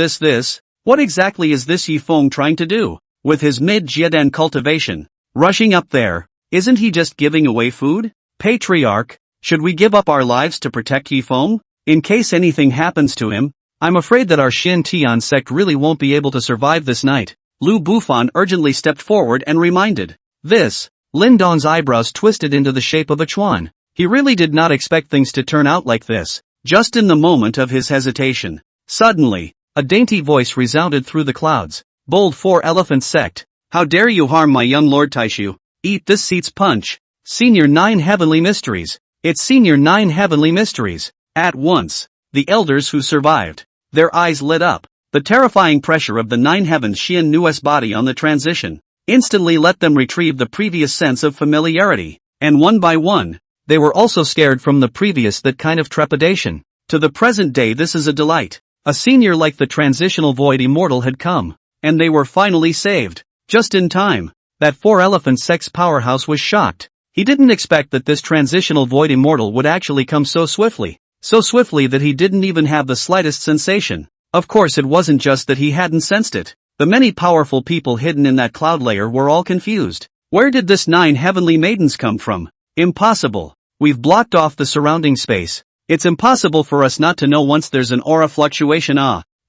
what exactly is this Yifeng trying to do? With his mid-Jiedan cultivation, rushing up there, isn't he just giving away food? Patriarch, should we give up our lives to protect Yifeng? In case anything happens to him, I'm afraid that our Xiantian sect really won't be able to survive this night. Lu Bufan urgently stepped forward and reminded. This. Lin Dong's eyebrows twisted into the shape of a chuan. He really did not expect things to turn out like this. Just in the moment of his hesitation, suddenly, a dainty voice resounded through the clouds. Bold four-elephant sect. How dare you harm my young Lord Taishu? Eat this seat's punch. Senior 9 Heavenly Mysteries. It's Senior 9 Heavenly Mysteries. At once, the elders who survived, their eyes lit up. The terrifying pressure of the 9 Heavens Xian Nu's body on the transition instantly let them retrieve the previous sense of familiarity, and one by one, they were also scared from the previous that kind of trepidation. To the present day this is a delight. A senior like the transitional void immortal had come, and they were finally saved. Just in time. That four-elephant sex powerhouse was shocked. He didn't expect that this transitional void immortal would actually come so swiftly that he didn't even have the slightest sensation. Of course it wasn't just that he hadn't sensed it. The many powerful people hidden in that cloud layer were all confused. Where did this 9 heavenly maidens come from? Impossible. We've blocked off the surrounding space. It's impossible for us not to know once there's an aura fluctuation.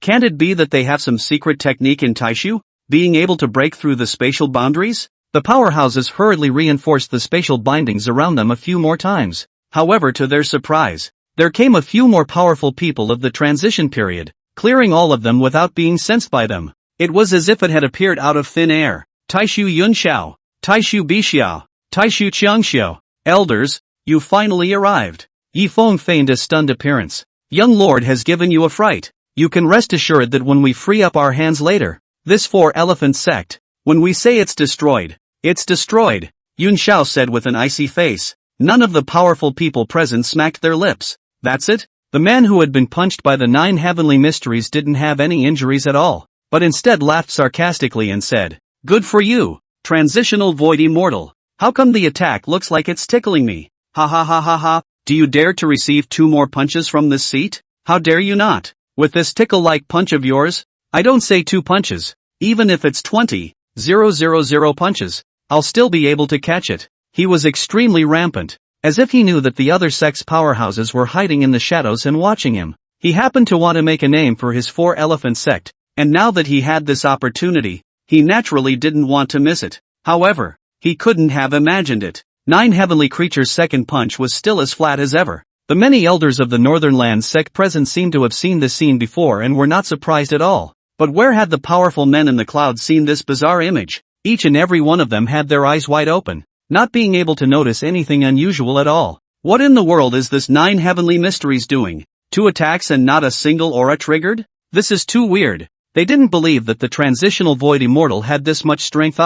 Can't it be that they have some secret technique in Taishu? Being able to break through the spatial boundaries? The powerhouses hurriedly reinforced the spatial bindings around them a few more times. However, to their surprise, there came a few more powerful people of the transition period, clearing all of them without being sensed by them. It was as if it had appeared out of thin air. Taishu Yunxiao, Taishu Bixiao, Taishu Qiangxiao. Elders, you finally arrived. Yifeng feigned a stunned appearance. Young Lord has given you a fright. You can rest assured that when we free up our hands later, this four-elephant sect, when we say it's destroyed, Yun Xiao said with an icy face. None of the powerful people present smacked their lips. That's it? The man who had been punched by the 9 heavenly mysteries didn't have any injuries at all, but instead laughed sarcastically and said, good for you, transitional void immortal. How come the attack looks like it's tickling me? Ha ha ha ha ha. Do you dare to receive 2 more punches from this seat? How dare you not? With this tickle-like punch of yours? I don't say 2 punches. Even if it's 20,000 punches, I'll still be able to catch it. He was extremely rampant, as if he knew that the other sex powerhouses were hiding in the shadows and watching him. He happened to want to make a name for his four-elephant sect, and now that he had this opportunity, he naturally didn't want to miss it. However, he couldn't have imagined it. 9 heavenly creatures' second punch was still as flat as ever. The many elders of the Northern Land sect present seemed to have seen this scene before and were not surprised at all. But where had the powerful men in the clouds seen this bizarre image? Each and every one of them had their eyes wide open, not being able to notice anything unusual at all. What in the world is this 9 heavenly mysteries doing? 2 attacks and not a single aura triggered? This is too weird. They didn't believe that the transitional void immortal had this much strength.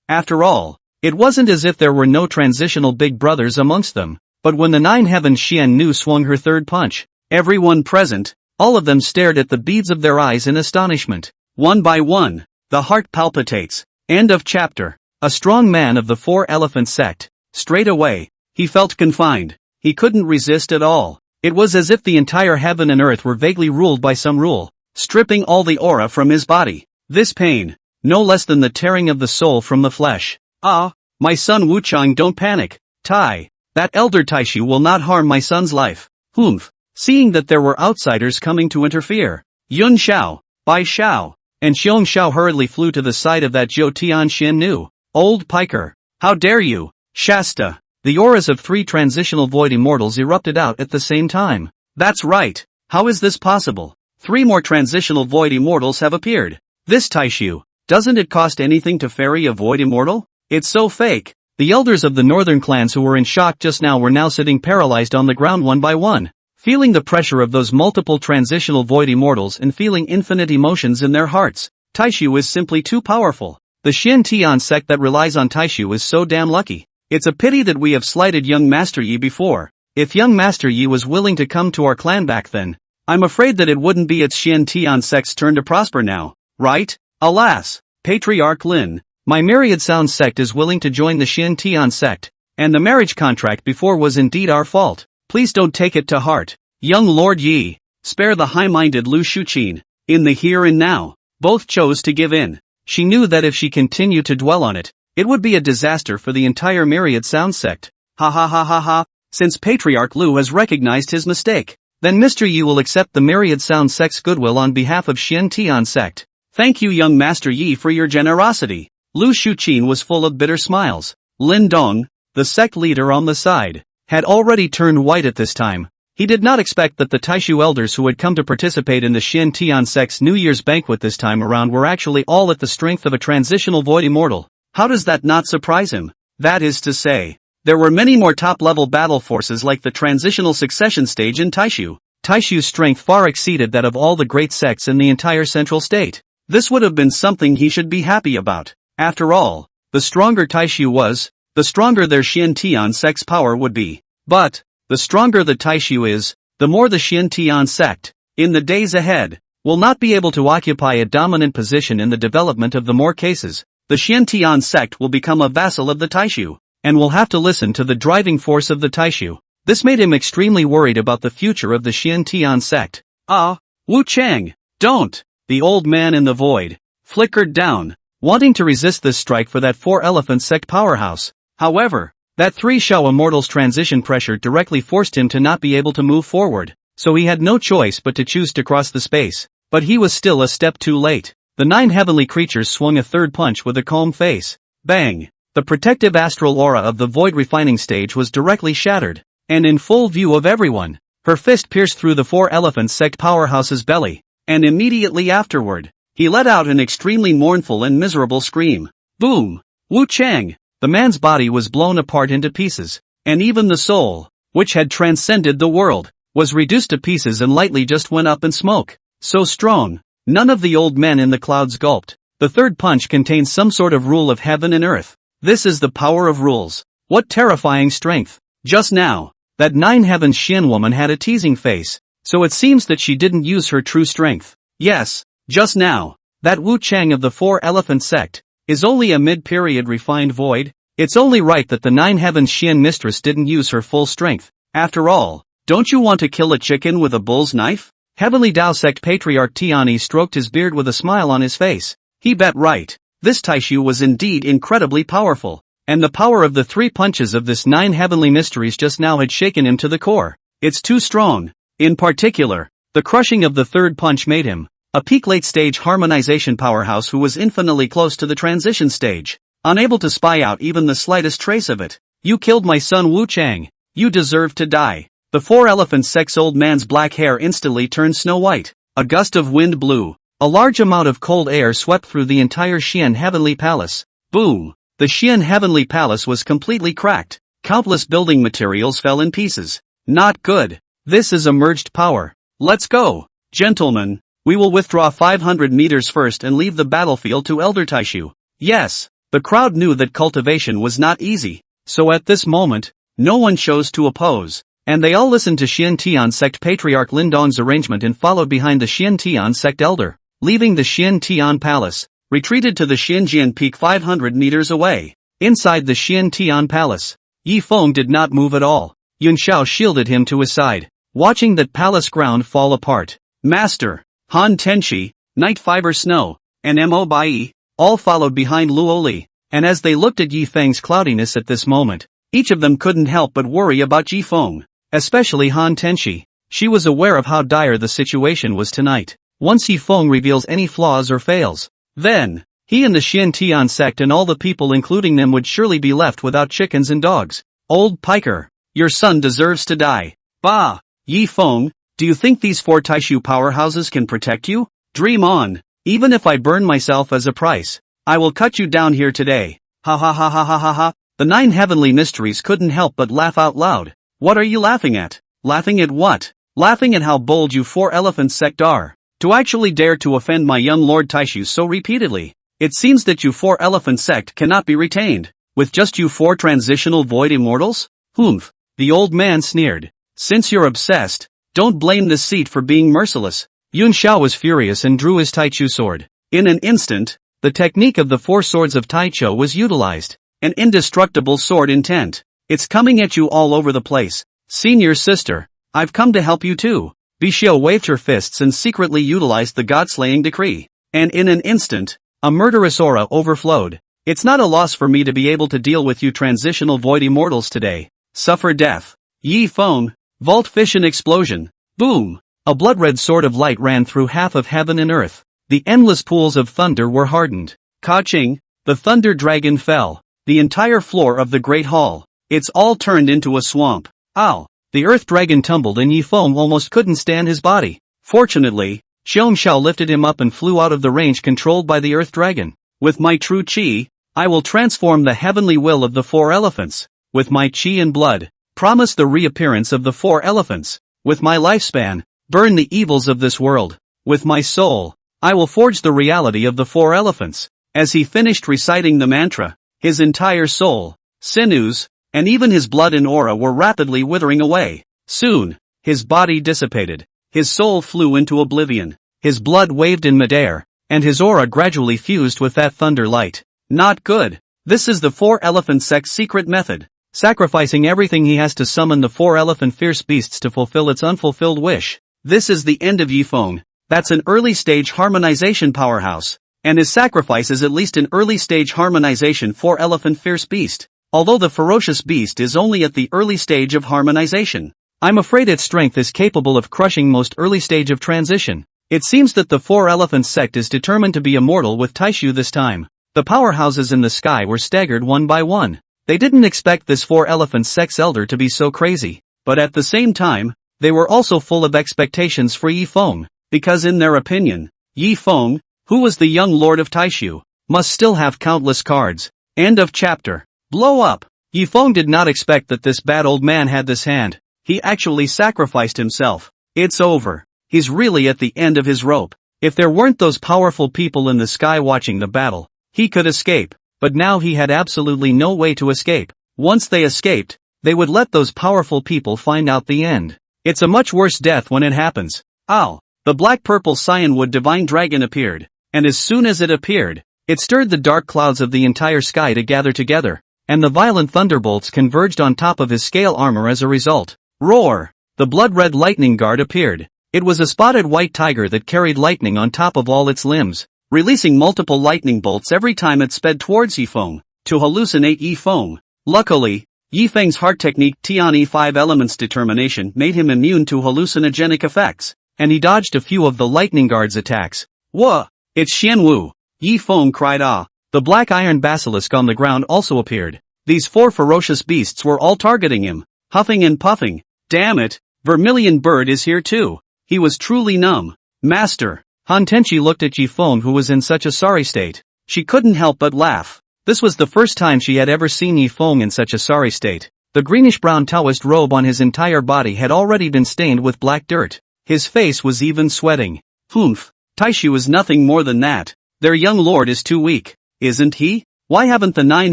After all, it wasn't as if there were no transitional big brothers amongst them. But when the nine heavens Xian Nu swung her third punch, everyone present, all of them stared at the beads of their eyes in astonishment. One by one, the heart palpitates. End of chapter. A strong man of the Four Elephant sect. Straight away, he felt confined. He couldn't resist at all. It was as if the entire heaven and earth were vaguely ruled by some rule, stripping all the aura from his body. This pain, no less than the tearing of the soul from the flesh. Ah, my son Wuchang, don't panic. Tai, that elder Taishu will not harm my son's life. Humph. Seeing that there were outsiders coming to interfere, Yun Xiao, Bai Xiao, and Xiong Xiao hurriedly flew to the side of that Zhou Tian Xian Nu. Old piker, how dare you, Shasta! The auras of 3 transitional void immortals erupted out at the same time. That's right. How is this possible? 3 more transitional void immortals have appeared. This Taishu, doesn't it cost anything to ferry a void immortal? It's so fake. The elders of the northern clans who were in shock just now were now sitting paralyzed on the ground one by one, feeling the pressure of those multiple transitional void immortals and feeling infinite emotions in their hearts. Taishu is simply too powerful. The Xian Tian sect that relies on Taishu is so damn lucky. It's a pity that we have slighted young Master Yi before. If young Master Yi was willing to come to our clan back then, I'm afraid that it wouldn't be its Xian Tian sect's turn to prosper now, right? Alas, Patriarch Lin, my Myriad Sound sect is willing to join the Xian Tian sect, and the marriage contract before was indeed our fault. Please don't take it to heart. Young Lord Yi, spare the high-minded Lu Shuqin. In the here and now, both chose to give in. She knew that if she continued to dwell on it, it would be a disaster for the entire Myriad Sound sect. Ha ha ha ha ha. Since Patriarch Lu has recognized his mistake, then Mr. Yi will accept the Myriad Sound sect's goodwill on behalf of Xian Tian sect. Thank you, young Master Yi, for your generosity. Lu Shuqin was full of bitter smiles. Lin Dong, the sect leader on the side, had already turned white at this time. He did not expect that the Taishu elders who had come to participate in the Xian Tian sect's New Year's banquet this time around were actually all at the strength of a transitional void immortal. How does that not surprise him? That is to say, there were many more top-level battle forces like the transitional succession stage in Taishu. Taishu's strength far exceeded that of all the great sects in the entire central state. This would have been something he should be happy about. After all, the stronger Taishu was, the stronger their Xian Tian sect's power would be. But, the stronger the Taishu is, the more the Xian Tian sect, in the days ahead, will not be able to occupy a dominant position in the development of the more cases. The Xian Tian sect will become a vassal of the Taishu, and will have to listen to the driving force of the Taishu. This made him extremely worried about the future of the Xian Tian sect. Ah, Wu Chang, don't! The old man in the void flickered down, wanting to resist this strike for that 4 elephant sect powerhouse. However, that 3 Shao immortals transition pressure directly forced him to not be able to move forward, so he had no choice but to choose to cross the space. But he was still a step too late. The 9 heavenly creatures swung a third punch with a calm face. Bang! The protective astral aura of the void refining stage was directly shattered, and in full view of everyone, her fist pierced through the 4 elephant sect powerhouse's belly, and immediately afterward, he let out an extremely mournful and miserable scream. Boom! Wu Chang! The man's body was blown apart into pieces, and even the soul, which had transcended the world, was reduced to pieces and lightly just went up in smoke. So strong, none of the old men in the clouds gulped. The third punch contains some sort of rule of heaven and earth. This is the power of rules. What terrifying strength. Just now, that 9 heavens Xian woman had a teasing face, so it seems that she didn't use her true strength. Yes, just now, that Wu Chang of the 4 elephant sect is only a mid-period refined void. It's only right that the 9 heavens Xian mistress didn't use her full strength. After all, don't you want to kill a chicken with a bull's knife? Heavenly Tao sect Patriarch Tiani stroked his beard with a smile on his face. He bet right. This Taishu was indeed incredibly powerful, and the power of the 3 punches of this 9 heavenly mysteries just now had shaken him to the core. It's too strong. In particular, the crushing of the third punch made him a peak late-stage harmonization powerhouse who was infinitely close to the transition stage, unable to spy out even the slightest trace of it. You killed my son Wu Chang. You deserve to die. The 4 elephant sect's old man's black hair instantly turned snow white. A gust of wind blew. A large amount of cold air swept through the entire Xian Heavenly Palace. Boom! The Xian Heavenly Palace was completely cracked. Countless building materials fell in pieces. Not good. This is emerged power. Let's go. Gentlemen, we will withdraw 500 meters first and leave the battlefield to Elder Taishu. Yes, the crowd knew that cultivation was not easy, so at this moment, No one chose to oppose, and they all listened to Xian Tian sect patriarch Lin Dong's arrangement and followed behind the Xian Tian sect elder, leaving the Xian Tian palace, retreated to the Xianjian peak 500 meters away. Inside the Xian Tian palace, Yi Feng did not move at all. Yun Xiao shielded him to his side, watching that palace ground fall apart. Master, Han Tenshi, Night Fiver Snow, and Mo Bai, all followed behind Luo Li, and as they looked at Yi Feng's cloudiness at this moment, each of them couldn't help but worry about Yi Feng, especially Han Tenshi. She was aware of how dire the situation was tonight. Once Yi Feng reveals any flaws or fails, then he and the Xian Tian sect and all the people including them would surely be left without chickens and dogs. Old piker, your son deserves to die. Bah! Yi Feng, do you think these 4 Taishu powerhouses can protect you? Dream on. Even if I burn myself as a price, I will cut you down here today. Ha ha ha ha ha ha ha. The 9 heavenly mysteries couldn't help but laugh out loud. What are you laughing at? Laughing at what? Laughing at how bold you 4 elephant sect are. To actually dare to offend my young Lord Taishu so repeatedly. It seems that you 4 elephant sect cannot be retained, with just you 4 transitional void immortals? Humph, the old man sneered. Since you're obsessed, don't blame this seat for being merciless. Yun Xiao was furious and drew his Taichu sword. In an instant, the technique of the 4 swords of Taicho was utilized. An indestructible sword intent. It's coming at you all over the place. Senior sister, I've come to help you too. Bishio waved her fists and secretly utilized the god-slaying decree. And in an instant, a murderous aura overflowed. It's not a loss for me to be able to deal with you transitional void immortals today. Suffer death. Yi Feng, Vault Fission Explosion. Boom! A blood-red sword of light ran through half of heaven and earth. The endless pools of thunder were hardened. Ka-ching! The thunder dragon fell. The entire floor of the great hall. It's all turned into a swamp. Ow! The earth dragon tumbled and Yi Feng almost couldn't stand his body. Fortunately, Xiong Xiao lifted him up and flew out of the range controlled by the earth dragon. With my true chi, I will transform the heavenly will of the 4 elephants. With my chi and blood, promise the reappearance of the 4 elephants. With my lifespan, burn the evils of this world. With my soul, I will forge the reality of the 4 elephants. As he finished reciting the mantra, his entire soul, sinews, and even his blood and aura were rapidly withering away. Soon, his body dissipated. His soul flew into oblivion. His blood waved in midair, and his aura gradually fused with that thunder light. Not good. This is the 4 elephant sect's secret method. Sacrificing everything he has to summon the 4 elephant fierce beasts to fulfill its unfulfilled wish. This is the end of Yi Feng. That's an early stage harmonization powerhouse. And his sacrifice is at least an early stage harmonization 4 elephant fierce beast. Although the ferocious beast is only at the early stage of harmonization. I'm afraid its strength is capable of crushing most early stage of transition. It seems that the 4 elephant sect is determined to be immortal with Taishu this time. The powerhouses in the sky were staggered one by one. They didn't expect this 4 elephant sect's elder to be so crazy. But at the same time, they were also full of expectations for Yi Feng. Because in their opinion, Yi Feng, who was the young lord of Taishu, must still have countless cards. End of chapter. Blow up. Yi Feng did not expect that this bad old man had this hand. He actually sacrificed himself. It's over. He's really at the end of his rope. If there weren't those powerful people in the sky watching the battle, he could escape. But now he had absolutely no way to escape. Once they escaped, they would let those powerful people find out the end. It's a much worse death when it happens. Ow! The black-purple cyanwood divine dragon appeared. And as soon as it appeared, it stirred the dark clouds of the entire sky to gather together. And the violent thunderbolts converged on top of his scale armor as a result. Roar! The blood-red lightning guard appeared. It was a spotted white tiger that carried lightning on top of all its limbs, releasing multiple lightning bolts every time it sped towards Yi Feng, to hallucinate Yi Feng. Luckily, Yi Feng's heart technique Tian E5 Elements Determination made him immune to hallucinogenic effects, and he dodged a few of the lightning guard's attacks. Whoa! It's Xianwu! Yi Feng cried ah. The black iron basilisk on the ground also appeared. These 4 ferocious beasts were all targeting him, huffing and puffing. Damn it, Vermilion Bird is here too. He was truly numb. Master. Han Tenchi looked at Yi Feng, who was in such a sorry state. She couldn't help but laugh. This was the first time she had ever seen Yi Feng in such a sorry state. The greenish-brown Taoist robe on his entire body had already been stained with black dirt. His face was even sweating. Humph. Taishu is nothing more than that. Their young lord is too weak, isn't he? Why haven't the 9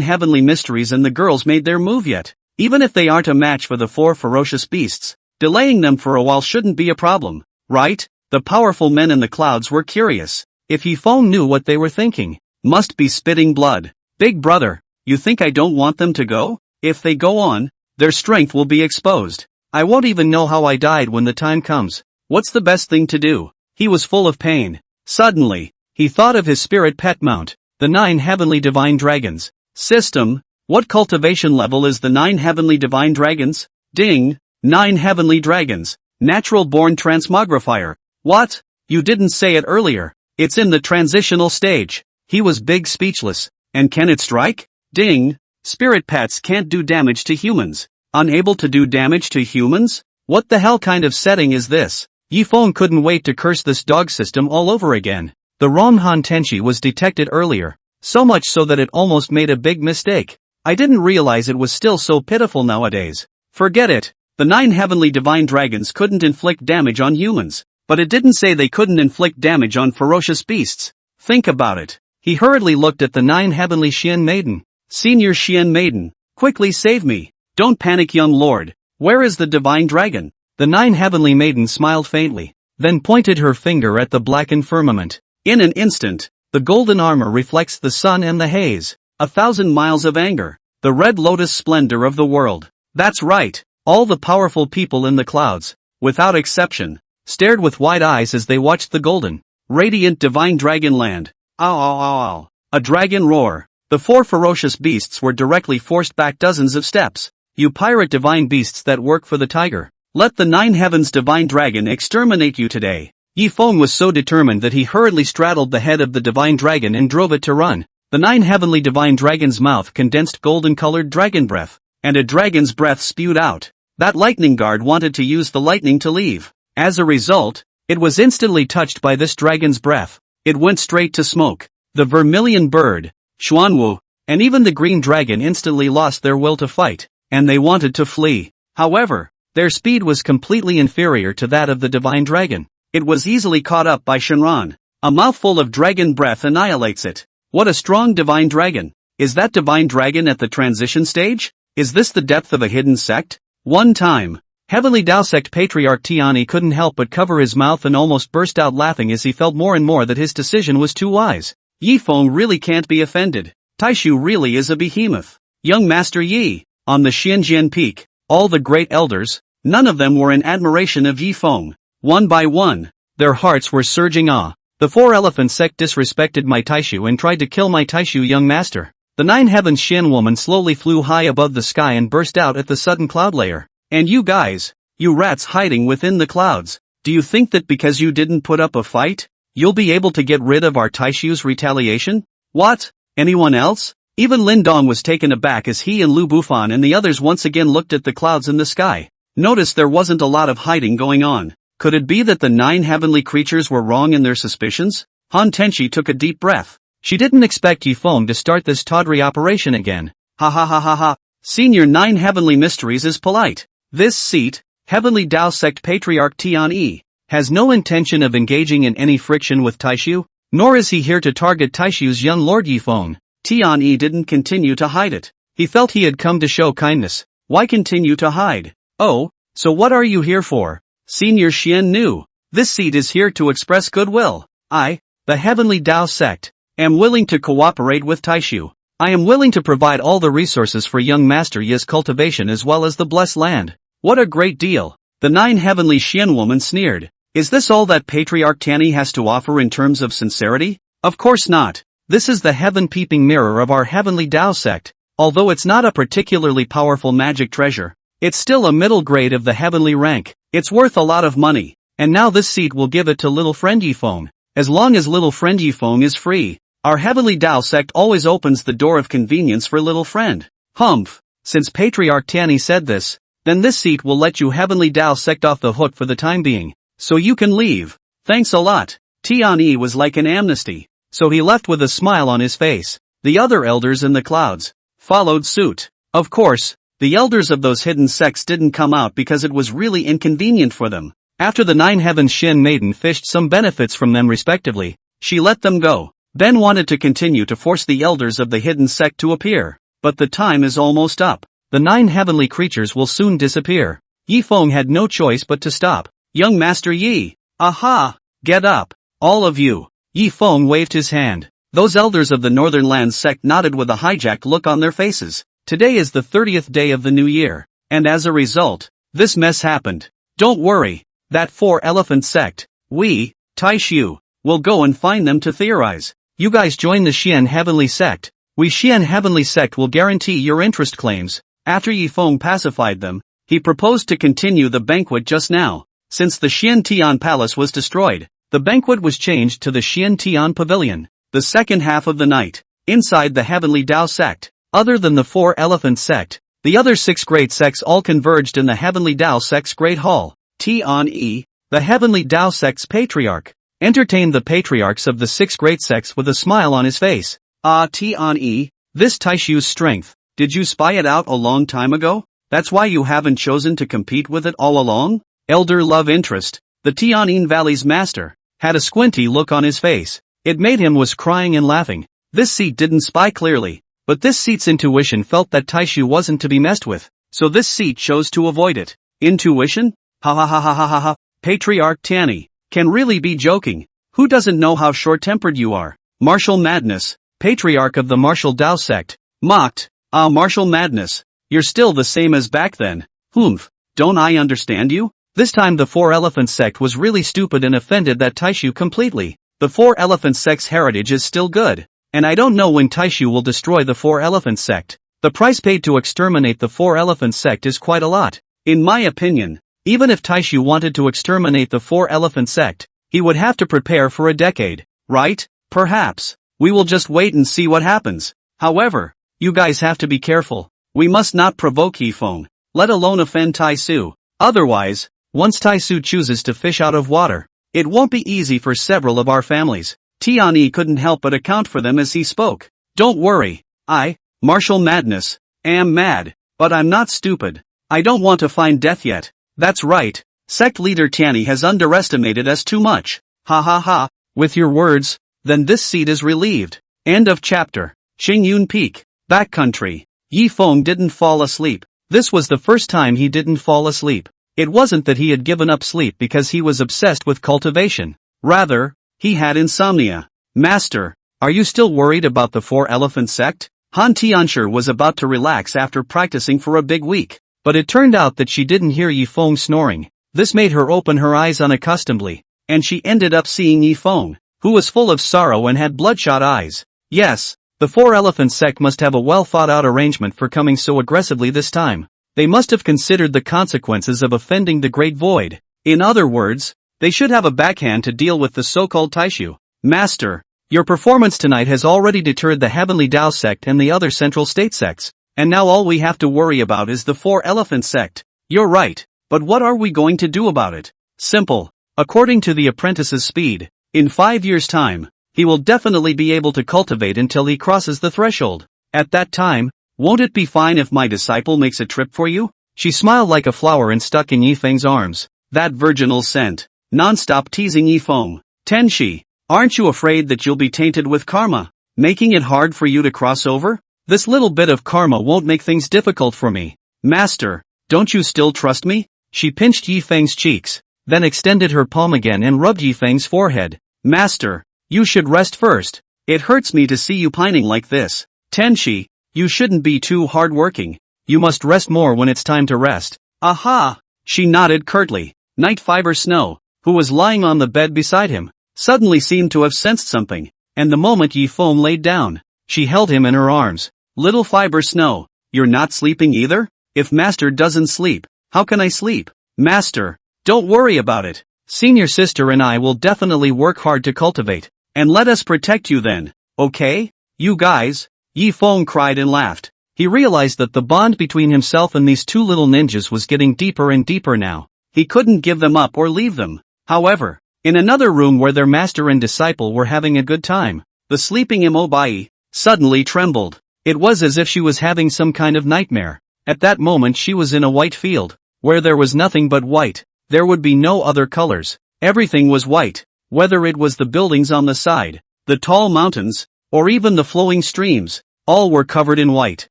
heavenly mysteries and the girls made their move yet? Even if they aren't a match for the 4 ferocious beasts, delaying them for a while shouldn't be a problem, right? The powerful men in the clouds were curious. If Yifeng knew what they were thinking, must be spitting blood. Big brother, you think I don't want them to go? If they go on, their strength will be exposed. I won't even know how I died when the time comes. What's the best thing to do? He was full of pain. Suddenly, he thought of his spirit pet mount, the 9 heavenly divine dragons. System, what cultivation level is the 9 heavenly divine dragons? Ding, 9 heavenly dragons, natural-born transmogrifier. What? You didn't say it earlier. It's in the transitional stage. He was big speechless. And can it strike? Ding, spirit pets can't do damage to humans. Unable to do damage to humans? What the hell kind of setting is this? Yifeng couldn't wait to curse this dog system all over again. The wrong Han Tenchi was detected earlier, so much so that it almost made a big mistake. I didn't realize it was still so pitiful nowadays. Forget it. The 9 heavenly divine dragons couldn't inflict damage on humans, but it didn't say they couldn't inflict damage on ferocious beasts. Think about it. He hurriedly looked at the 9 heavenly Xian maiden. Senior Xian maiden, quickly save me. Don't panic, young lord. Where is the divine dragon? The 9 heavenly maiden smiled faintly, then pointed her finger at the blackened firmament. In an instant, the golden armor reflects the sun and the haze. 1,000 miles of anger. The red lotus splendor of the world. That's right. All the powerful people in the clouds, without exception, stared with wide eyes as they watched the golden, radiant divine dragon land. Ow ow ow ow. A dragon roar. The 4 ferocious beasts were directly forced back dozens of steps. You pirate divine beasts that work for the tiger. Let the 9 heavens divine dragon exterminate you today. Yifeng was so determined that he hurriedly straddled the head of the divine dragon and drove it to run. The 9 heavenly divine dragon's mouth condensed golden-colored dragon breath, and a dragon's breath spewed out. That lightning guard wanted to use the lightning to leave. As a result, it was instantly touched by this dragon's breath. It went straight to smoke. The vermilion bird, Xuanwu, and even the green dragon instantly lost their will to fight, and they wanted to flee. However, their speed was completely inferior to that of the divine dragon. It was easily caught up by Shenron. A mouthful of dragon breath annihilates it. What a strong divine dragon. Is that divine dragon at the transition stage? Is this the depth of a hidden sect? One time, Heavenly Tao Sect Patriarch Tiani couldn't help but cover his mouth and almost burst out laughing as he felt more and more that his decision was too wise. Yifeng really can't be offended. Taishu really is a behemoth. Young Master Yi, on the Xianjian Peak, all the great elders, none of them were in admiration of Yifeng. One by one, their hearts were surging awe. The 4 elephant sect disrespected my Taishu and tried to kill my Taishu young master. The 9 heavens Xian woman slowly flew high above the sky and burst out at the sudden cloud layer. And you guys, you rats hiding within the clouds, do you think that because you didn't put up a fight, you'll be able to get rid of our Taishu's retaliation? What? Anyone else? Even Lin Dong was taken aback as he and Lu Bufan and the others once again looked at the clouds in the sky. Notice there wasn't a lot of hiding going on. Could it be that the 9 heavenly creatures were wrong in their suspicions? Han Tenchi took a deep breath. She didn't expect Yifeng to start this tawdry operation again. Ha ha ha ha ha. Senior 9 heavenly mysteries is polite. This seat, Heavenly Tao Sect Patriarch Tian Yi, has no intention of engaging in any friction with Taishu, nor is he here to target Taishu's young lord Yifeng. Tian Yi didn't continue to hide it. He felt he had come to show kindness. Why continue to hide? Oh, so what are you here for? Senior Xian knew. This seat is here to express goodwill. I, the Heavenly Tao Sect, am willing to cooperate with Taishu. I am willing to provide all the resources for young Master Yi's cultivation as well as the blessed land. What a great deal. The 9 heavenly Xian woman sneered. Is this all that Patriarch Tiani has to offer in terms of sincerity? Of course not. This is the heaven-peeping mirror of our Heavenly Tao Sect. Although it's not a particularly powerful magic treasure, it's still a middle grade of the heavenly rank. It's worth a lot of money. And now this seat will give it to little friend Yifeng. As long as little friend Yifeng is free, our Heavenly Tao Sect always opens the door of convenience for little friend. Humph. Since Patriarch Tiani said this, then this seat will let you Heavenly Tao Sect off the hook for the time being. So you can leave. Thanks a lot. Tian Yi was like an amnesty. So he left with a smile on his face. The other elders in the clouds followed suit. Of course, the elders of those hidden sects didn't come out because it was really inconvenient for them. After the 9 heavens Shin maiden fished some benefits from them respectively, she let them go, then wanted to continue to force the elders of the hidden sect to appear. But the time is almost up. the 9 heavenly creatures will soon disappear. Yi Feng had no choice but to stop. Young Master Yi! Aha! Get up! All of you! Yi Feng waved his hand. Those elders of the Northern Lands sect nodded with a hijacked look on their faces. Today is the 30th day of the new year, and as a result, this mess happened. Don't worry, that 4-elephant sect, we, Taishu, will go and find them to theorize. You guys join the Xian Heavenly Sect. We Xian Heavenly Sect will guarantee your interest claims. After Yi Feng pacified them, he proposed to continue the banquet just now. Since the Xian Tian Palace was destroyed, the banquet was changed to the Xian Tian Pavilion. The second half of the night, inside the Heavenly Tao Sect. Other than the 4-elephant sect, the other 6 great sects all converged in the Heavenly Tao Sect's Great Hall. Tian-E, the Heavenly Tao Sect's patriarch, entertained the patriarchs of the 6 great sects with a smile on his face. Ah, Tian-E, this Taishu's strength, did you spy it out a long time ago? That's why you haven't chosen to compete with it all along? Elder love interest, the Tianin Valley's master, had a squinty look on his face. It made him was crying and laughing. This seat didn't spy clearly, but this seat's intuition felt that Taishu wasn't to be messed with, so this seat chose to avoid it. Intuition? Ha ha ha ha ha ha ha. Patriarch Tiani can really be joking. Who doesn't know how short-tempered you are? Martial madness, patriarch of the martial Tao sect, mocked. Ah, martial madness. You're still the same as back then. Humph, don't I understand you? This time the 4-elephant sect was really stupid and offended that Taishu completely. The 4-elephant sect's heritage is still good, and I don't know when Taishu will destroy the 4-elephant sect. The price paid to exterminate the 4-elephant sect is quite a lot. In my opinion, even if Taishu wanted to exterminate the 4-elephant sect, he would have to prepare for a decade, right? Perhaps. We will just wait and see what happens. However, you guys have to be careful. We must not provoke Yi Feng, let alone offend Taisu. Otherwise, once Taisu chooses to fish out of water, it won't be easy for several of our families. Tiani couldn't help but account for them as he spoke. Don't worry, I, martial madness, am mad, but I'm not stupid. I don't want to find death yet. That's right, sect leader Tiani has underestimated us too much. Ha ha ha, with your words, then this seat is relieved. End of chapter. Xingyun Peak, backcountry. Yi Feng didn't fall asleep. This was the first time he didn't fall asleep. It wasn't that he had given up sleep because he was obsessed with cultivation. Rather, he had insomnia. Master, are you still worried about the 4-elephant sect? Han Tianshi was about to relax after practicing for a big week, but it turned out that she didn't hear Yi Feng snoring. This made her open her eyes unaccustomedly, and she ended up seeing Yi Feng, who was full of sorrow and had bloodshot eyes. Yes, the 4-elephant sect must have a well-thought-out arrangement for coming so aggressively this time. They must have considered the consequences of offending the Great Void. In other words, they should have a backhand to deal with the so-called Taishu. Master, your performance tonight has already deterred the Heavenly Tao sect and the other central state sects, and now all we have to worry about is the 4-elephant sect. You're right, but what are we going to do about it? Simple. According to the apprentice's speed, in 5 years' time, he will definitely be able to cultivate until he crosses the threshold. At that time, won't it be fine if my disciple makes a trip for you? She smiled like a flower and stuck in Yi Feng's arms. That virginal scent. Non-stop teasing Yi Feng. Tenshi, aren't you afraid that you'll be tainted with karma, making it hard for you to cross over? This little bit of karma won't make things difficult for me. Master, don't you still trust me? She pinched Yi Feng's cheeks, then extended her palm again and rubbed Yi Feng's forehead. Master, you should rest first. It hurts me to see you pining like this. Tenshi, you shouldn't be too hard-working. You must rest more when it's time to rest. Aha! She nodded curtly. Night Fiber Snow, who was lying on the bed beside him, suddenly seemed to have sensed something, and the moment Yi Feng laid down, she held him in her arms. Little Fiber Snow, you're not sleeping either? If Master doesn't sleep, how can I sleep? Master, don't worry about it. Senior sister and I will definitely work hard to cultivate, and let us protect you then, okay? You guys? Yi Feng cried and laughed. He realized that the bond between himself and these two little ninjas was getting deeper and deeper now. He couldn't give them up or leave them. However, in another room where their master and disciple were having a good time, the sleeping Imobai suddenly trembled. It was as if she was having some kind of nightmare. At that moment she was in a white field, where there was nothing but white. There would be no other colors. Everything was white, whether it was the buildings on the side, the tall mountains, or even the flowing streams. All were covered in white.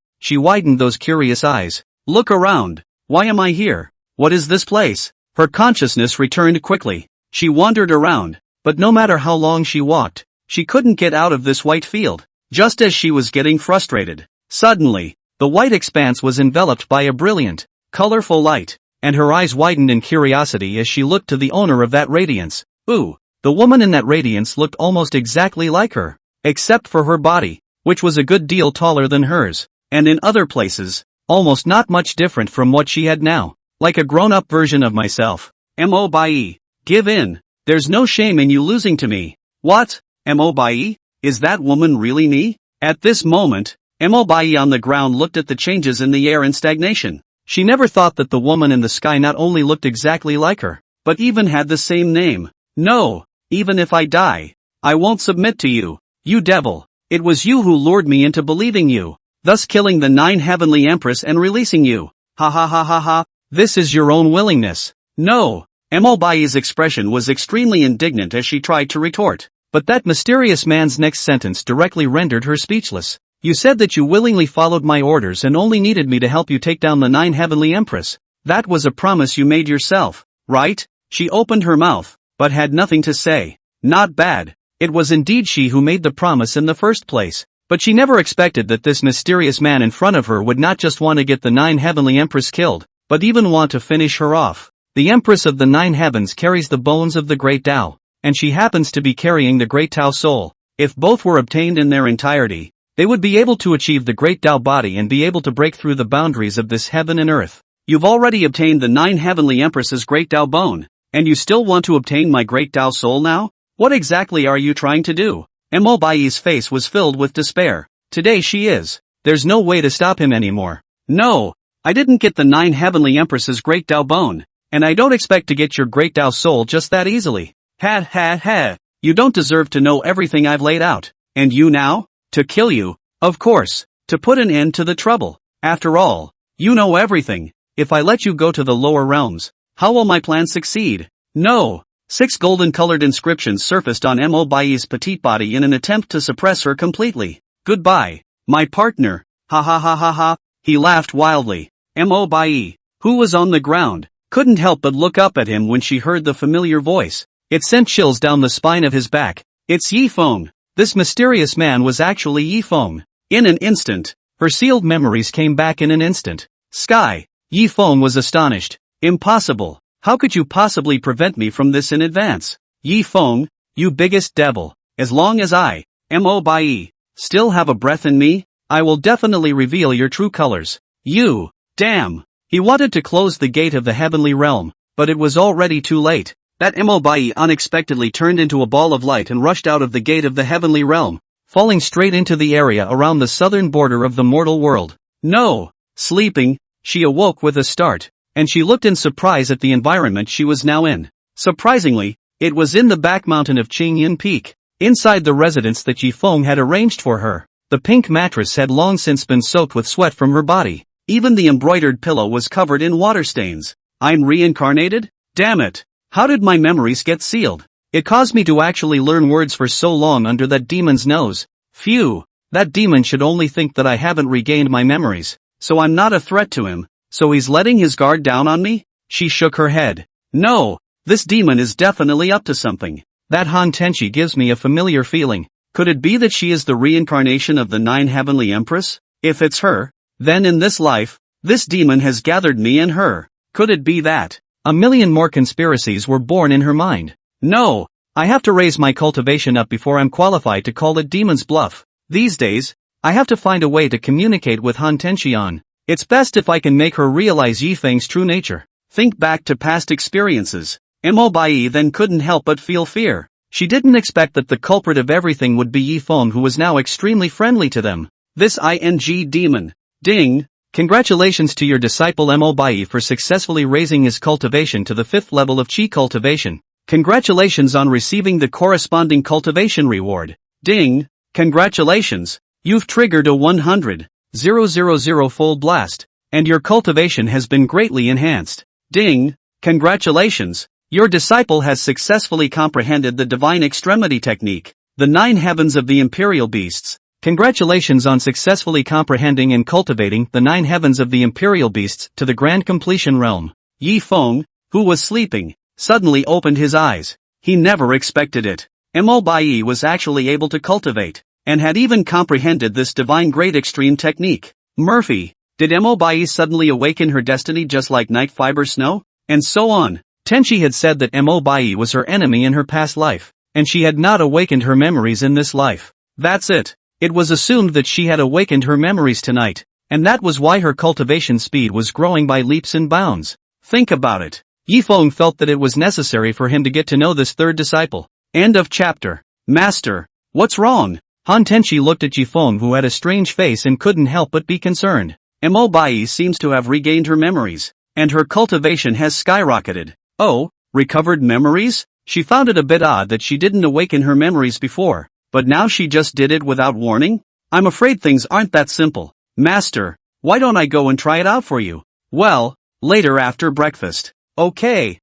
she widened those curious eyes. Look around. Why am I here? What is this place? Her consciousness returned quickly. She wandered around, but no matter how long she walked, she couldn't get out of this white field. Just as she was getting frustrated, suddenly, the white expanse was enveloped by a brilliant, colorful light, and her eyes widened in curiosity as she looked to the owner of that radiance. Ooh, the woman in that radiance looked almost exactly like her, except for her body, which was a good deal taller than hers, and in other places, almost not much different from what she had now, like a grown-up version of myself. Mobai, give in. There's no shame in you losing to me. What? Mobai? Is that woman really me? At this moment, Mobai on the ground looked at the changes in the air in stagnation. She never thought that the woman in the sky not only looked exactly like her, but even had the same name. No, even if I die, I won't submit to you, you devil. It was you who lured me into believing you, thus killing the 9 heavenly empress and releasing you. Ha ha ha ha ha, this is your own willingness. No. Mobai's expression was extremely indignant as she tried to retort, but that mysterious man's next sentence directly rendered her speechless. You said that you willingly followed my orders and only needed me to help you take down the 9 heavenly empress. That was a promise you made yourself, right? She opened her mouth, but had nothing to say. Not bad. It was indeed she who made the promise in the first place, but she never expected that this mysterious man in front of her would not just want to get the 9 heavenly empress killed, but even want to finish her off. The Empress of the 9 heavens carries the bones of the Great Tao, and she happens to be carrying the Great Tao soul. If both were obtained in their entirety, they would be able to achieve the Great Tao body and be able to break through the boundaries of this heaven and earth. You've already obtained the 9 heavenly empresses' Great Tao bone, and you still want to obtain my Great Tao soul now? What exactly are you trying to do? Mobai's face was filled with despair. Today she is. There's no way to stop him anymore. No, I didn't get the 9 heavenly empresses' Great Tao bone. And I don't expect to get your Great Tao soul just that easily. Ha ha ha, you don't deserve to know everything I've laid out. And you now? To kill you, of course, to put an end to the trouble. After all, you know everything. If I let you go to the lower realms, how will my plan succeed? No. 6 golden-colored inscriptions surfaced on Mobai's petite body in an attempt to suppress her completely. Goodbye, my partner. Ha ha ha ha ha, he laughed wildly. Mobai, who was on the ground, couldn't help but look up at him when she heard the familiar voice. It sent chills down the spine of his back. It's Yifeng. This mysterious man was actually Yifeng. In an instant, her sealed memories came back in an instant. Sky. Yifeng was astonished. Impossible. How could you possibly prevent me from this in advance? Yifeng, you biggest devil. As long as I, Mobai, still have a breath in me, I will definitely reveal your true colors. You, damn. He wanted to close the gate of the heavenly realm, but it was already too late. That Mobai unexpectedly turned into a ball of light and rushed out of the gate of the heavenly realm, falling straight into the area around the southern border of the mortal world. No! Sleeping, she awoke with a start, and she looked in surprise at the environment she was now in. Surprisingly, it was in the back mountain of Qingyan Peak, inside the residence that Yifeng had arranged for her. The pink mattress had long since been soaked with sweat from her body. Even the embroidered pillow was covered in water stains. I'm reincarnated? Damn it! How did my memories get sealed? It caused me to actually learn words for so long under that demon's nose. Phew! That demon should only think that I haven't regained my memories, so I'm not a threat to him. So he's letting his guard down on me? She shook her head. No, this demon is definitely up to something. That Han Tenchi gives me a familiar feeling. Could it be that she is the reincarnation of the 9 heavenly empress? If it's her, then in this life, this demon has gathered me and her. Could it be that? A million more conspiracies were born in her mind. No, I have to raise my cultivation up before I'm qualified to call it demon's bluff. These days, I have to find a way to communicate with Han Tenchian. It's best if I can make her realize Yifeng's true nature. Think back to past experiences. Mobai then couldn't help but feel fear. She didn't expect that the culprit of everything would be Yifeng, who was now extremely friendly to them. This demon. Ding! Congratulations to your disciple Mobai for successfully raising his cultivation to the 5th level of Qi cultivation. Congratulations on receiving the corresponding cultivation reward. Ding! Congratulations! You've triggered a 100,000 fold blast, and your cultivation has been greatly enhanced. Ding! Congratulations! Your disciple has successfully comprehended the divine extremity technique, the 9 heavens of the imperial beasts. Congratulations on successfully comprehending and cultivating the 9 heavens of the imperial beasts to the grand completion realm. Yi Feng, who was sleeping, suddenly opened his eyes. He never expected it. Mo Bai was actually able to cultivate, and had even comprehended this divine great extreme technique. Murphy, did Mo Bai suddenly awaken her destiny just like Night Fiber Snow? And so on. Tenchi had said that Mo Bai was her enemy in her past life, and she had not awakened her memories in this life. That's it. It was assumed that she had awakened her memories tonight, and that was why her cultivation speed was growing by leaps and bounds. Think about it. Yi Feng felt that it was necessary for him to get to know this third disciple. End of chapter. Master, what's wrong? Han Tenchi looked at Yi Feng, who had a strange face and couldn't help but be concerned. Mo Bai seems to have regained her memories, and her cultivation has skyrocketed. Oh, recovered memories? She found it a bit odd that she didn't awaken her memories before, but now she just did it without warning? I'm afraid things aren't that simple. Master, why don't I go and try it out for you? Well, later after breakfast. Okay.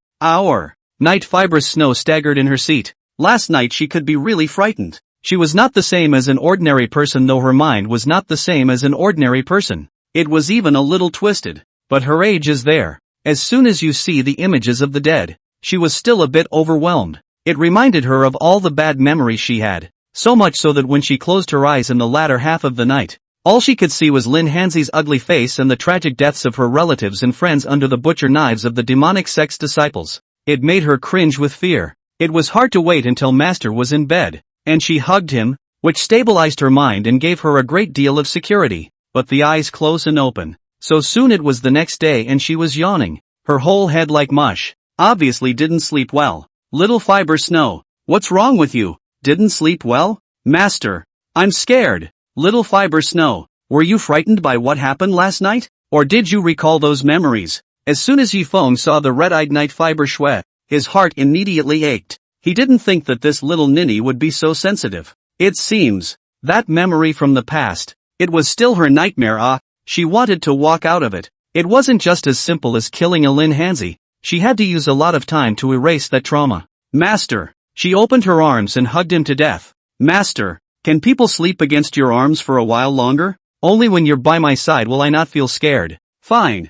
Night Fibrous Snow staggered in her seat. Last night she could be really frightened. She was not the same as an ordinary person, though her mind was not the same as an ordinary person. It was even a little twisted. But her age is there. As soon as you see the images of the dead, she was still a bit overwhelmed. It reminded her of all the bad memories she had. So much so that when she closed her eyes in the latter half of the night, all she could see was Lin Hanzi's ugly face and the tragic deaths of her relatives and friends under the butcher knives of the demonic sect's disciples. It made her cringe with fear. It was hard to wait until Master was in bed, and she hugged him, which stabilized her mind and gave her a great deal of security. But the eyes close and open. So soon it was the next day and she was yawning, her whole head like mush. Obviously didn't sleep well. Little Fiber Snow, what's wrong with you? Didn't sleep well? Master, I'm scared. Little Fiber Snow, were you frightened by what happened last night? Or did you recall those memories? As soon as Yi Feng saw the red-eyed Night Fiber Shui, his heart immediately ached. He didn't think that this little ninny would be so sensitive. It seems, that memory from the past, it was still her nightmare. She wanted to walk out of it. It wasn't just as simple as killing a Lin Hanzi. She had to use a lot of time to erase that trauma. Master, she opened her arms and hugged him to death. Master, can people sleep against your arms for a while longer? Only when you're by my side will I not feel scared. Fine.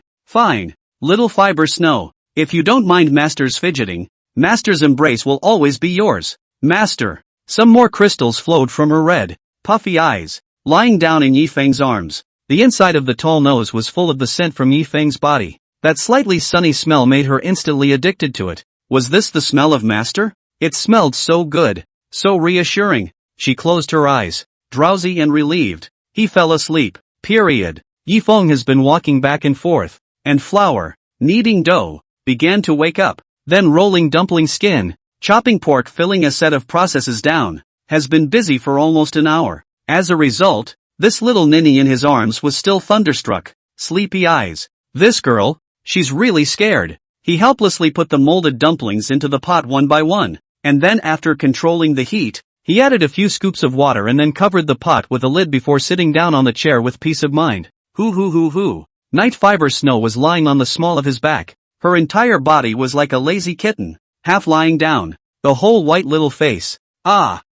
Little Fiber Snow, if you don't mind Master's fidgeting, Master's embrace will always be yours. Master, some more crystals flowed from her red, puffy eyes, lying down in Yi Feng's arms. The inside of the tall nose was full of the scent from Yi Feng's body. That slightly sunny smell made her instantly addicted to it. Was this the smell of Master? It smelled so good, so reassuring. She closed her eyes, drowsy and relieved. He fell asleep. Yi Feng has been walking back and forth, and flour, kneading dough, began to wake up, then rolling dumpling skin, chopping pork, filling a set of processes down, has been busy for almost an hour. As a result, this little ninny in his arms was still thunderstruck, sleepy eyes. This girl, she's really scared. He helplessly put the molded dumplings into the pot one by one, and then after controlling the heat, he added a few scoops of water and then covered the pot with a lid before sitting down on the chair with peace of mind. Hoo. Night Fiber Snow was lying on the small of his back. Her entire body was like a lazy kitten, half lying down. The whole white little face,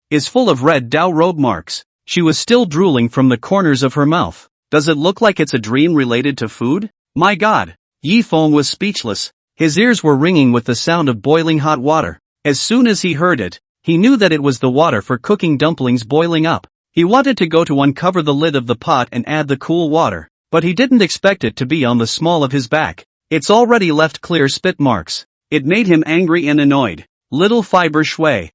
is full of red Dao robe marks. She was still drooling from the corners of her mouth. Does it look like it's a dream related to food? My God! Yi Feng was speechless. His ears were ringing with the sound of boiling hot water. As soon as he heard it, he knew that it was the water for cooking dumplings boiling up. He wanted to go to uncover the lid of the pot and add the cool water, but he didn't expect it to be on the small of his back. It's already left clear spit marks. It made him angry and annoyed. Little Fiber Shui.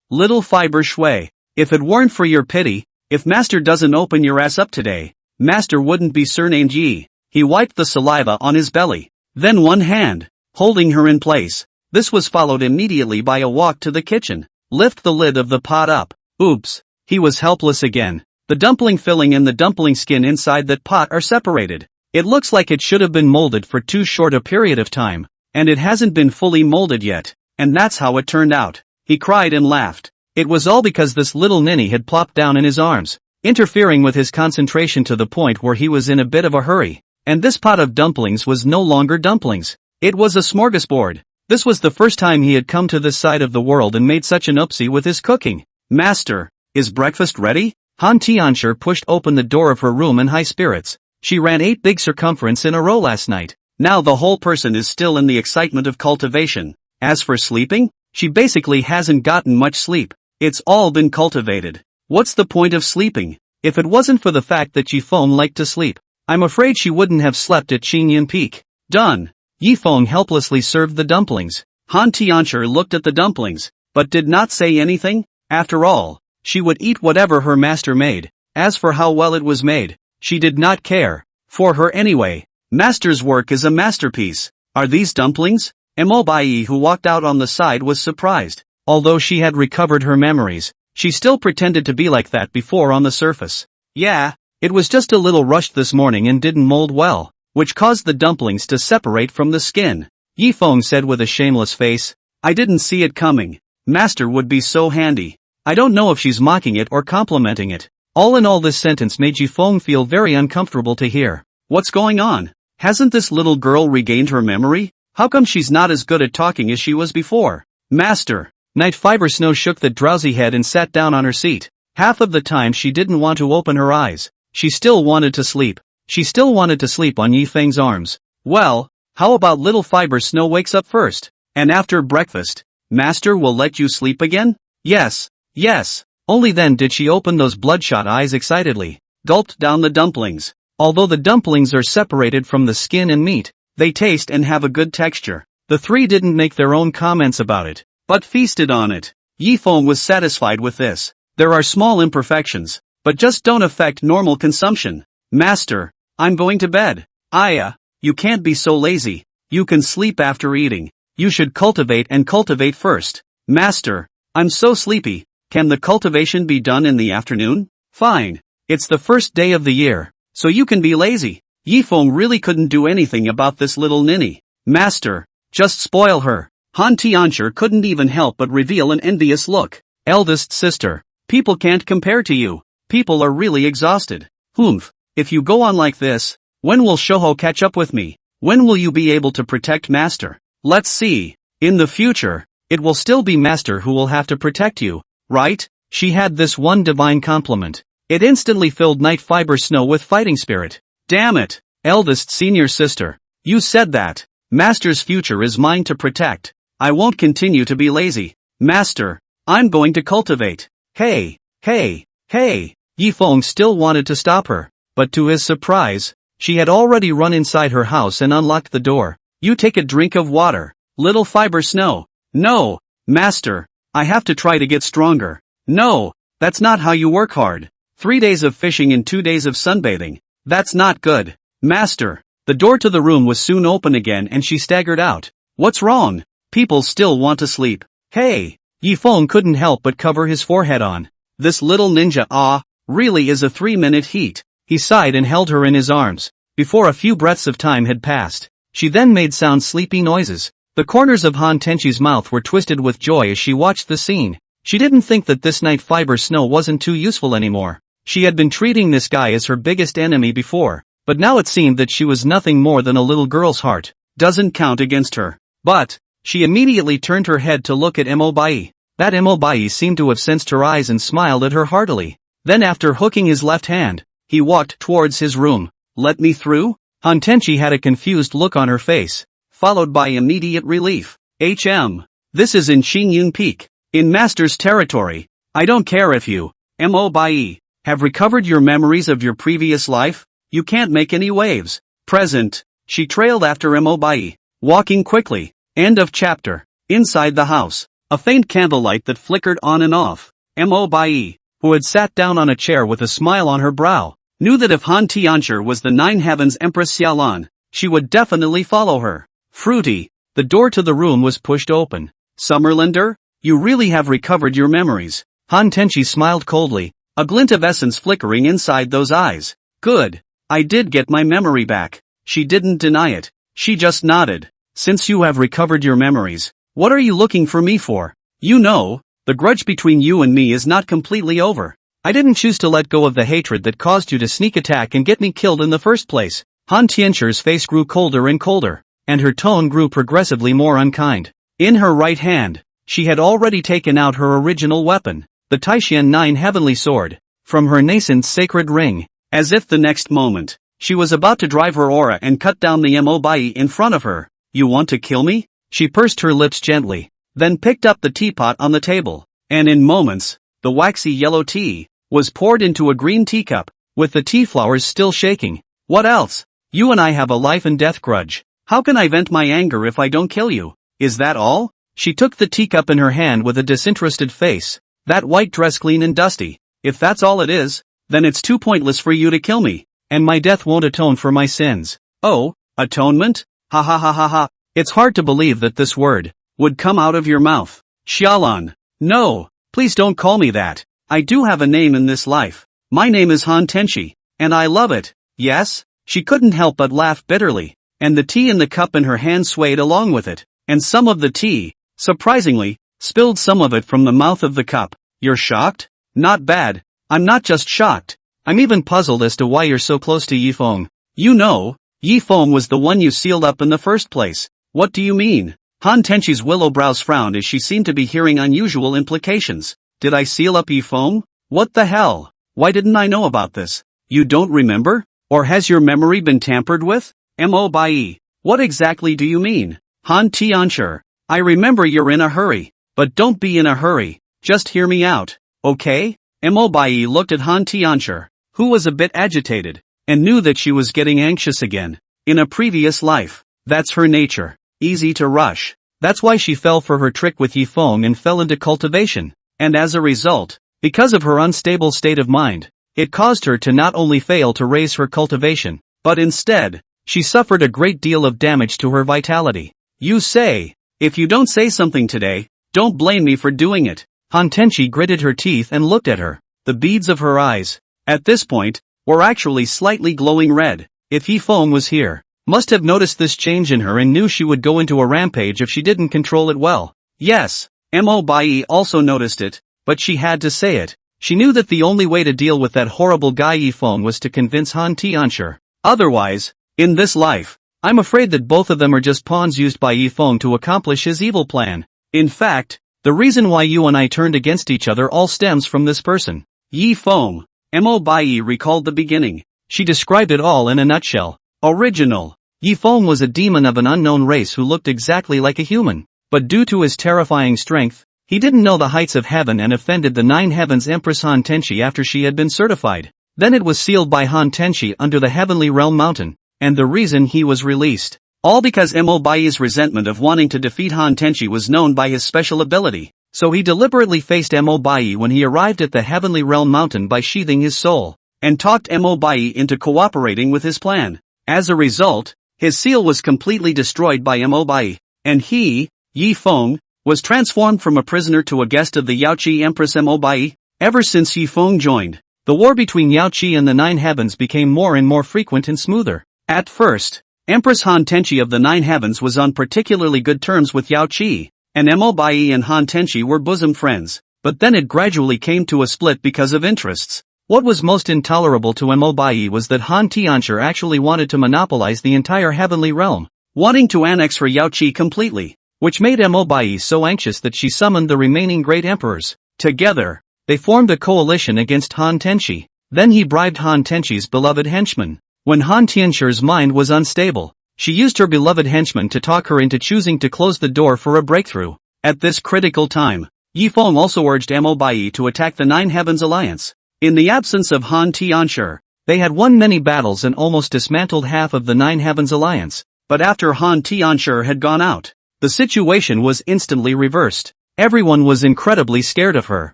Little Fiber Shui. If it weren't for your pity, if Master doesn't open your ass up today, Master wouldn't be surnamed Yi. He wiped the saliva on his belly. Then one hand, holding her in place. This was followed immediately by a walk to the kitchen. Lift the lid of the pot up. Oops. He was helpless again. The dumpling filling and the dumpling skin inside that pot are separated. It looks like it should have been molded for too short a period of time, and it hasn't been fully molded yet, and that's how it turned out. He cried and laughed. It was all because this little ninny had plopped down in his arms, interfering with his concentration to the point where he was in a bit of a hurry. And this pot of dumplings was no longer dumplings. It was a smorgasbord. This was the first time he had come to this side of the world and made such an oopsie with his cooking. Master, is breakfast ready? Han Tianchi pushed open the door of her room in high spirits. She ran 8 big circumference in a row last night. Now the whole person is still in the excitement of cultivation. As for sleeping, she basically hasn't gotten much sleep. It's all been cultivated. What's the point of sleeping? If it wasn't for the fact that Yifeng liked to sleep, I'm afraid she wouldn't have slept at Qingyun Peak. Done. Yifeng helplessly served the dumplings. Han Tianchi looked at the dumplings, but did not say anything. After all, she would eat whatever her master made. As for how well it was made, she did not care. For her anyway, master's work is a masterpiece. Are these dumplings? Mo Bai, who walked out on the side, was surprised. Although she had recovered her memories, she still pretended to be like that before on the surface. Yeah, it was just a little rushed this morning and didn't mold well, which caused the dumplings to separate from the skin. Yifeng said with a shameless face. I didn't see it coming. Master would be so handy. I don't know if she's mocking it or complimenting it. All in all, this sentence made Yifeng feel very uncomfortable to hear. What's going on? Hasn't this little girl regained her memory? How come she's not as good at talking as she was before? Master. Night Fiber Snow shook the drowsy head and sat down on her seat. Half of the time she didn't want to open her eyes. She still wanted to sleep. She still wanted to sleep on Yifeng's arms. Well, how about little Fiber Snow wakes up first? And after breakfast, Master will let you sleep again? Yes, yes. Only then did she open those bloodshot eyes excitedly, gulped down the dumplings. Although the dumplings are separated from the skin and meat, they taste and have a good texture. The 3 didn't make their own comments about it, but feasted on it. Yifeng was satisfied with this. There are small imperfections, but just don't affect normal consumption. Master, I'm going to bed. Aya, you can't be so lazy. You can sleep after eating. You should cultivate and cultivate first. Master, I'm so sleepy. Can the cultivation be done in the afternoon? Fine. It's the first day of the year, so you can be lazy. Yifeng really couldn't do anything about this little ninny. Master, just spoil her. Han Tianchi couldn't even help but reveal an envious look. Eldest sister, people can't compare to you. People are really exhausted. Humph, if you go on like this, when will Shouho catch up with me? When will you be able to protect Master? Let's see. In the future, it will still be Master who will have to protect you, right? She had this one divine compliment. It instantly filled Night Fiber Snow with fighting spirit. Damn it, eldest senior sister. You said that. Master's future is mine to protect. I won't continue to be lazy. Master, I'm going to cultivate. Hey, hey, hey. Yifeng still wanted to stop her, but to his surprise, she had already run inside her house and unlocked the door. You take a drink of water, little Fiber Snow. No, Master, I have to try to get stronger. No, that's not how you work hard. 3 days of fishing and 2 days of sunbathing. That's not good. Master. The door to the room was soon open again and she staggered out. What's wrong? People still want to sleep. Hey. Yifeng couldn't help but cover his forehead on. This little ninja really is a 3-minute heat. He sighed and held her in his arms. Before a few breaths of time had passed, she then made sound sleepy noises. The corners of Han Tenchi's mouth were twisted with joy as she watched the scene. She didn't think that this Night Fiber Snow wasn't too useful anymore. She had been treating this guy as her biggest enemy before, but now it seemed that she was nothing more than a little girl's heart. Doesn't count against her. But she immediately turned her head to look at Mo Bai. That Mo Bai seemed to have sensed her eyes and smiled at her heartily. Then after hooking his left hand, he walked towards his room. Let me through? Han Tenchi had a confused look on her face, followed by immediate relief. This is in Qingyun Peak, in Master's territory. I don't care if you, Mo Bai, have recovered your memories of your previous life. You can't make any waves. Present. She trailed after Mo Bai, walking quickly. End of chapter. Inside the house, a faint candlelight that flickered on and off. Mo Bai, who had sat down on a chair with a smile on her brow, knew that if Han Tianchi was the Nine Heavens Empress Xiaolan, she would definitely follow her. Fruity. The door to the room was pushed open. Summerlander, you really have recovered your memories. Han Tenchi smiled coldly, a glint of essence flickering inside those eyes. Good. I did get my memory back. She didn't deny it. She just nodded. Since you have recovered your memories, what are you looking for me for? You know, the grudge between you and me is not completely over. I didn't choose to let go of the hatred that caused you to sneak attack and get me killed in the first place. Han Tianchi's face grew colder and colder, and her tone grew progressively more unkind. In her right hand, she had already taken out her original weapon, the Taishan 9 Heavenly Sword. from her nascent sacred ring, as if the next moment, she was about to drive her aura and cut down the mobai in front of her. "You want to kill me?" She pursed her lips gently, then picked up the teapot on the table, and in moments, the waxy yellow tea was poured into a green teacup, with the tea flowers still shaking. "What else? You and I have a life and death grudge. How can I vent my anger if I don't kill you? Is that all?" She took the teacup in her hand with a disinterested face. "That white dress clean and dusty. If that's all it is, then it's too pointless for you to kill me, and my death won't atone for my sins." "Oh, atonement? Ha ha ha ha ha." It's hard to believe that this word would come out of your mouth. Xiaolan. No, please don't call me that. I do have a name in this life. My name is Han Tenshi, and I love it. Yes? She couldn't help but laugh bitterly, and the tea in the cup in her hand swayed along with it, and some of the tea, surprisingly, spilled some of it from the mouth of the cup. "You're shocked? Not bad. I'm not just shocked. I'm even puzzled as to why you're so close to Yifeng. You know, Yifeng was the one you sealed up in the first place." "What do you mean?" Han Tenshi's willow brows frowned as she seemed to be hearing unusual implications. "Did I seal up Yifeng? What the hell? Why didn't I know about this? You don't remember? Or has your memory been tampered with? Mo Bai. What exactly do you mean?" "Han Tianshi, I remember you're in a hurry, but don't be in a hurry, just hear me out, okay?" Mo Bai looked at Han Tianshi, who was a bit agitated, and knew that she was getting anxious again. In a previous life, that's her nature, easy to rush. That's why she fell for her trick with Yifeng and fell into cultivation, and as a result, because of her unstable state of mind, it caused her to not only fail to raise her cultivation, but instead, she suffered a great deal of damage to her vitality. "You say, if you don't say something today, don't blame me for doing it." Han Tenshi gritted her teeth and looked at her. The beads of her eyes, at this point, were actually slightly glowing red. If Yifeng was here, must have noticed this change in her and knew she would go into a rampage if she didn't control it well. Yes, Mo Bai also noticed it, but she had to say it. She knew that the only way to deal with that horrible guy Yifeng was to convince Han Tianshi. Otherwise, in this life, I'm afraid that both of them are just pawns used by Yifeng to accomplish his evil plan. In fact, the reason why you and I turned against each other all stems from this person. Yifeng. Mo Bai recalled the beginning. She described it all in a nutshell. Original. Yifeng was a demon of an unknown race who looked exactly like a human, but due to his terrifying strength, he didn't know the heights of heaven and offended the Nine Heavens Empress Han Tenshi after she had been certified. Then it was sealed by Han Tenshi under the Heavenly Realm Mountain, and the reason he was released. All because Mo Bai's resentment of wanting to defeat Han Tenshi was known by his special ability, so he deliberately faced Mo Bai when he arrived at the Heavenly Realm Mountain by sheathing his soul, and talked Mo Bai into cooperating with his plan. As a result, his seal was completely destroyed by Mo Bai, and he, Yifeng, was transformed from a prisoner to a guest of the Yaoqi Empress Mo Bai. Ever since Yifeng joined, the war between Yaoqi and the Nine Heavens became more and more frequent and smoother. At first, Empress Han Tenshi of the Nine Heavens was on particularly good terms with Yaoqi, and Mo Bai and Han Tenshi were bosom friends, but then it gradually came to a split because of interests. What was most intolerable to Mo Bai was that Han Tianshi actually wanted to monopolize the entire heavenly realm, wanting to annex her Yaoqi completely, which made Mo Bai so anxious that she summoned the remaining great emperors. Together, they formed a coalition against Han Tenshi. Then he bribed Han Tenshi's beloved henchman. When Han Tianshi's mind was unstable, she used her beloved henchman to talk her into choosing to close the door for a breakthrough. At this critical time, Yifeng also urged Mo Bai to attack the Nine Heavens Alliance. In the absence of Han Tianshi, they had won many battles and almost dismantled half of the Nine Heavens Alliance, but after Han Tianshi had gone out, the situation was instantly reversed. Everyone was incredibly scared of her,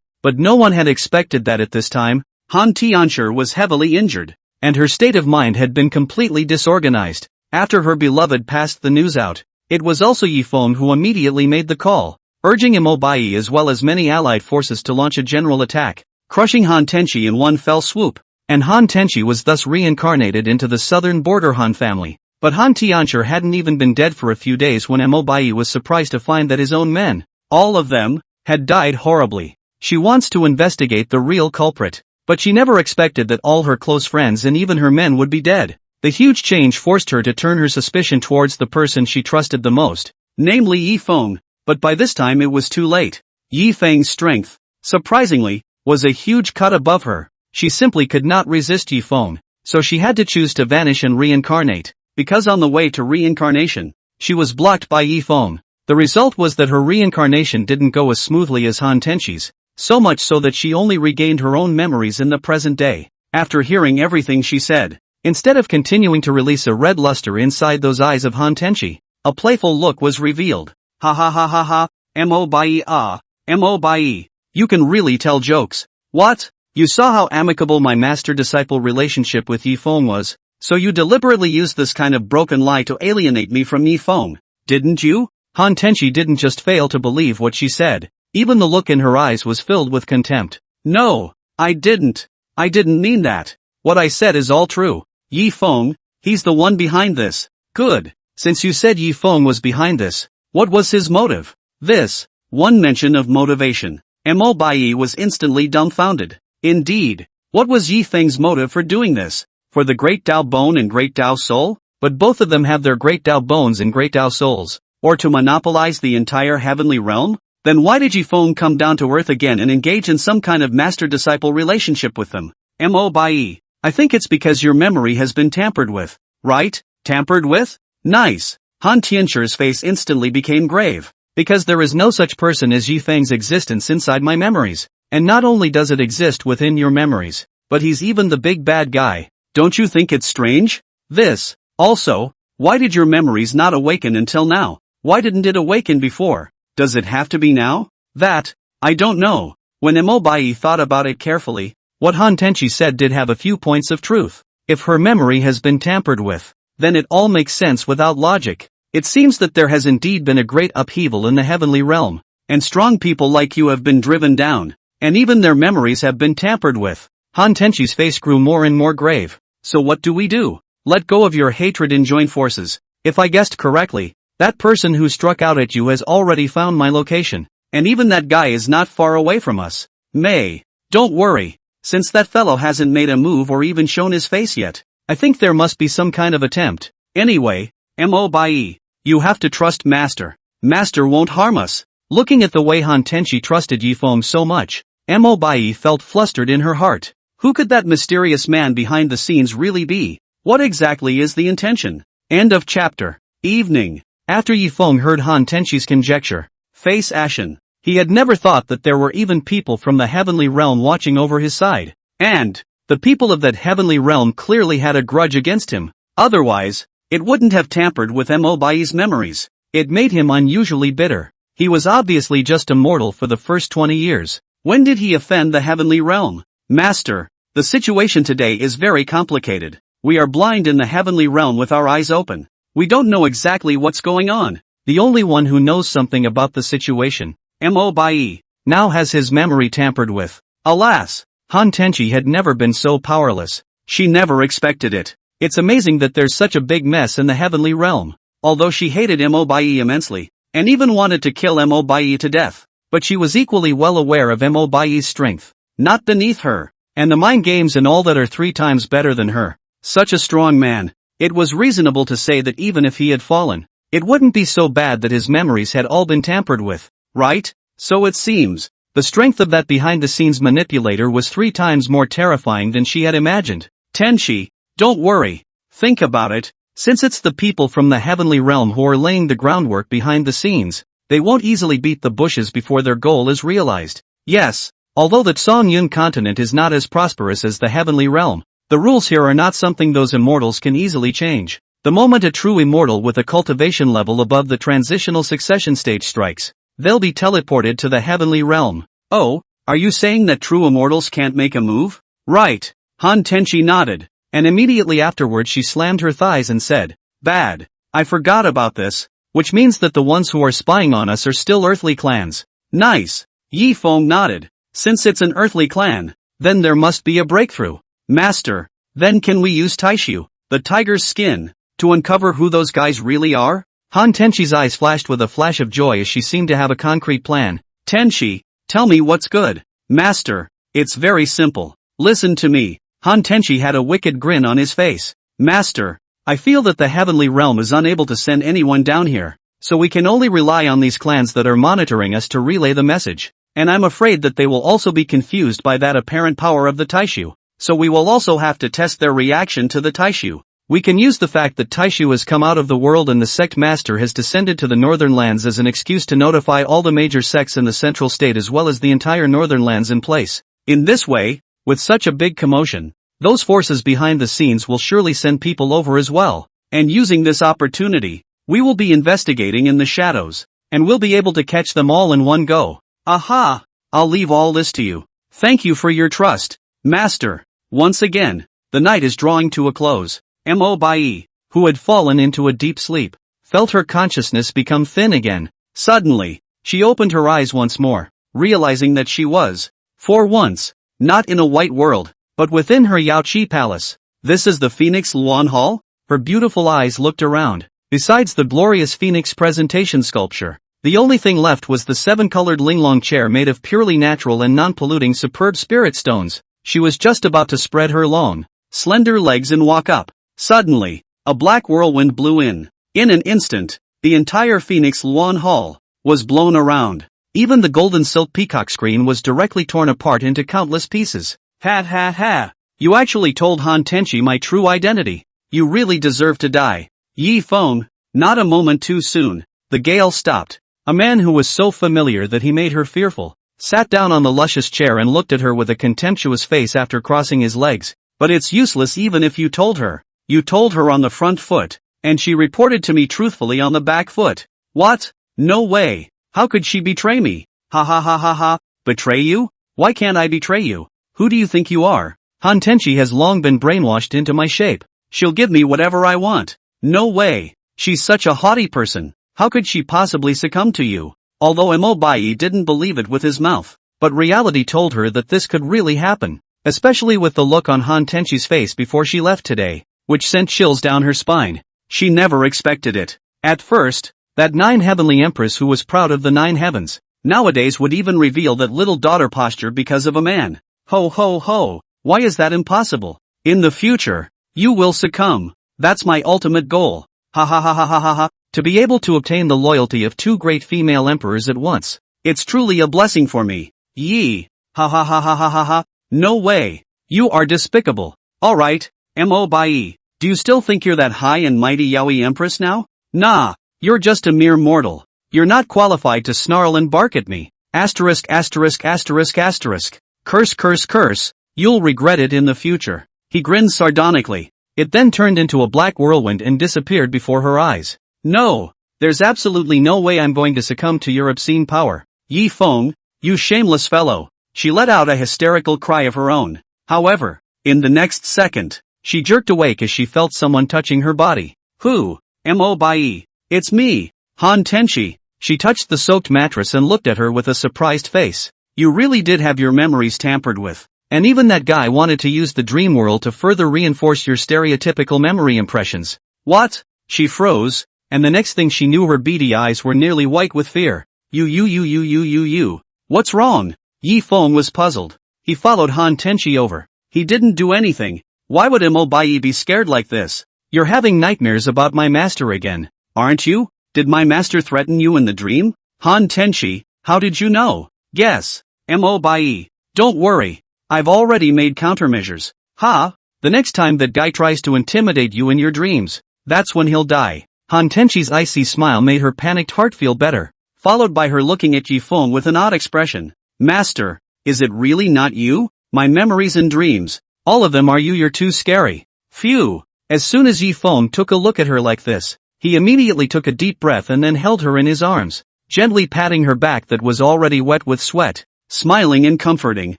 but no one had expected that at this time, Han Tianshi was heavily injured, and her state of mind had been completely disorganized. After her beloved passed the news out, it was also Yifeng who immediately made the call, urging Mo Bai as well as many allied forces to launch a general attack, crushing Han Tenshi in one fell swoop, and Han Tenshi was thus reincarnated into the southern border Han family. But Han Tianshi hadn't even been dead for a few days when Mo Bai was surprised to find that his own men, all of them, had died horribly. She wants to investigate the real culprit, but she never expected that all her close friends and even her men would be dead. The huge change forced her to turn her suspicion towards the person she trusted the most, namely Yifeng, but by this time it was too late. Yifeng's strength, surprisingly, was a huge cut above her, She simply could not resist Yifeng, so she had to choose to vanish and reincarnate, because on the way to reincarnation, she was blocked by Yifeng. The result was that her reincarnation didn't go as smoothly as Han Tenchi's, so much so that she only regained her own memories in the present day. After hearing everything she said, instead of continuing to release a red luster inside those eyes of Han Tenchi, a playful look was revealed. Ha ha ha ha ha, mo bai ah, mo bai. You can really tell jokes. What? You saw how amicable my master-disciple relationship with Yifeng was, so you deliberately used this kind of broken lie to alienate me from Yifeng, didn't you? Han Tenchi didn't just fail to believe what she said, even the look in her eyes was filled with contempt. No, I didn't. I didn't mean that. What I said is all true. Yifeng, he's the one behind this. Good. Since you said Yifeng was behind this, what was his motive? This. One mention of motivation. Mo Bai was instantly dumbfounded. Indeed. What was Yifeng's motive for doing this? For the Great Tao Bone and Great Tao Soul? But both of them have their Great Tao Bones and Great Tao Souls. Or to monopolize the entire heavenly realm? Then why did Yifeng come down to earth again and engage in some kind of master-disciple relationship with them? Mo Bai. I think it's because your memory has been tampered with. Right? Tampered with? Nice. Han Tianchu's face instantly became grave. Because there is no such person as Yifeng's existence inside my memories. And not only does it exist within your memories, but he's even the big bad guy. Don't you think it's strange? This. Also, why did your memories not awaken until now? Why didn't it awaken before? Does it have to be now? That, I don't know. When Mo Bai thought about it carefully, what Han Tenchi said did have a few points of truth. If her memory has been tampered with, then it all makes sense without logic. It seems that there has indeed been a great upheaval in the heavenly realm, and strong people like you have been driven down, and even their memories have been tampered with. Han Tenchi's face grew more and more grave. So what do we do? Let go of your hatred and join forces. If I guessed correctly, that person who struck out at you has already found my location, and even that guy is not far away from us. May. Don't worry. Since that fellow hasn't made a move or even shown his face yet, I think there must be some kind of attempt. Anyway, Mo Bai, you have to trust Master. Master won't harm us. Looking at the way Han Tenchi trusted Yifeng so much, Mo Bai felt flustered in her heart. Who could that mysterious man behind the scenes really be? What exactly is the intention? End of chapter. Evening. After Yifeng heard Han Tenchi's conjecture, face ashen, he had never thought that there were even people from the heavenly realm watching over his side. And, the people of that heavenly realm clearly had a grudge against him. Otherwise, it wouldn't have tampered with Mo Bai's memories. It made him unusually bitter. He was obviously just a mortal for the first 20 years. When did he offend the heavenly realm? Master, the situation today is very complicated. We are blind in the heavenly realm with our eyes open. We don't know exactly what's going on. The only one who knows something about the situation, Mo Bai, now has his memory tampered with. Alas, Han Tenchi had never been so powerless. She never expected it. It's amazing that there's such a big mess in the heavenly realm. Although she hated Mo Bai immensely, and even wanted to kill Mo Bai to death, but she was equally well aware of Mo Bai's strength, not beneath her, and the mind games and all that are 3 times better than her. Such a strong man. It was reasonable to say that even if he had fallen, it wouldn't be so bad that his memories had all been tampered with, right? So it seems, the strength of that behind-the-scenes manipulator was 3 times more terrifying than she had imagined. Tenchi, don't worry. Think about it. Since it's the people from the heavenly realm who are laying the groundwork behind the scenes, they won't easily beat the bushes before their goal is realized. Yes, although the Songyun continent is not as prosperous as the heavenly realm, the rules here are not something those immortals can easily change. The moment a true immortal with a cultivation level above the transitional succession stage strikes, they'll be teleported to the heavenly realm. Oh, are you saying that true immortals can't make a move? Right. Han Tenchi nodded, and immediately afterwards she slammed her thighs and said, bad. I forgot about this, which means that the ones who are spying on us are still earthly clans. Nice. Yifeng nodded. Since it's an earthly clan, then there must be a breakthrough. Master, then can we use Taishu, the tiger's skin, to uncover who those guys really are? Han Tenchi's eyes flashed with a flash of joy as she seemed to have a concrete plan. Tenchi, tell me what's good. Master, it's very simple. Listen to me. Han Tenchi had a wicked grin on his face. Master, I feel that the heavenly realm is unable to send anyone down here, so we can only rely on these clans that are monitoring us to relay the message. And I'm afraid that they will also be confused by that apparent power of the Taishu. so we will also have to test their reaction to the Taishu. We can use the fact that Taishu has come out of the world and the sect master has descended to the northern lands as an excuse to notify all the major sects in the central state as well as the entire northern lands in place. In this way, with such a big commotion, those forces behind the scenes will surely send people over as well. And using this opportunity, we will be investigating in the shadows, and we'll be able to catch them all in one go. Aha! I'll leave all this to you. Thank you for your trust, Master. Once again, the night is drawing to a close. Mo Bai, who had fallen into a deep sleep, felt her consciousness become thin again. Suddenly, she opened her eyes once more, realizing that she was, for once, not in a white world, but within her Yaoqi palace. This is the Phoenix Luan Hall? Her beautiful eyes looked around. Besides the glorious Phoenix presentation sculpture, the only thing left was the 7-colored linglong chair made of purely natural and non-polluting superb spirit stones. She was just about to spread her long, slender legs and walk up. Suddenly, a black whirlwind blew in. In an instant, the entire Phoenix Luan Hall was blown around. Even the golden silk peacock screen was directly torn apart into countless pieces. Ha ha ha! You actually told Han Tenchi my true identity. You really deserve to die. Yi Feng, not a moment too soon. The gale stopped. A man who was so familiar that he made her fearful, sat down on the luscious chair and looked at her with a contemptuous face after crossing his legs. But it's useless even if you told her. You told her on the front foot, and she reported to me truthfully on the back foot. What? No way. How could she betray me? Ha ha ha ha ha. Betray you? Why can't I betray you? Who do you think you are? Han Tenchi has long been brainwashed into my shape. She'll give me whatever I want. No way. She's such a haughty person. How could she possibly succumb to you? Although Mo Bai didn't believe it with his mouth, but reality told her that this could really happen, especially with the look on Han Tenchi's face before she left today, which sent chills down her spine. She never expected it. At first, that 9 heavenly empress who was proud of the 9 heavens, nowadays would even reveal that little daughter posture because of a man. Ho ho ho, why is that impossible? In the future, you will succumb. That's my ultimate goal. Ha ha ha ha ha ha ha. To be able to obtain the loyalty of 2 great female emperors at once. It's truly a blessing for me. Yi. Ha ha ha ha ha ha ha. No way. You are despicable. Alright, Mo Bai. Do you still think you're that high and mighty Yaoi Empress now? Nah, you're just a mere mortal. You're not qualified to snarl and bark at me. Asterisk asterisk asterisk asterisk. Curse curse curse. You'll regret it in the future. He grinned sardonically. It then turned into a black whirlwind and disappeared before her eyes. No, there's absolutely no way I'm going to succumb to your obscene power. Yi Feng, you shameless fellow. She let out a hysterical cry of her own. However, in the next second, she jerked awake as she felt someone touching her body. Who? Mo Bai. It's me, Han Tenchi. She touched the soaked mattress and looked at her with a surprised face. You really did have your memories tampered with. And even that guy wanted to use the dream world to further reinforce your stereotypical memory impressions. What? She froze, and the next thing she knew her beady eyes were nearly white with fear. You. What's wrong? Yi Feng was puzzled. He followed Han Tenchi over. He didn't do anything. Why would Mo Bai be scared like this? You're having nightmares about my master again, aren't you? Did my master threaten you in the dream? Han Tenchi, how did you know? Guess. Mo Bai. Don't worry. I've already made countermeasures. Ha! The next time that guy tries to intimidate you in your dreams, that's when he'll die. Han Tenchi's icy smile made her panicked heart feel better, followed by her looking at Yi Feng with an odd expression. Master, is it really not you? My memories and dreams, all of them are you. You're too scary. Phew. As soon as Yi Feng took a look at her like this, he immediately took a deep breath and then held her in his arms, gently patting her back that was already wet with sweat, smiling and comforting.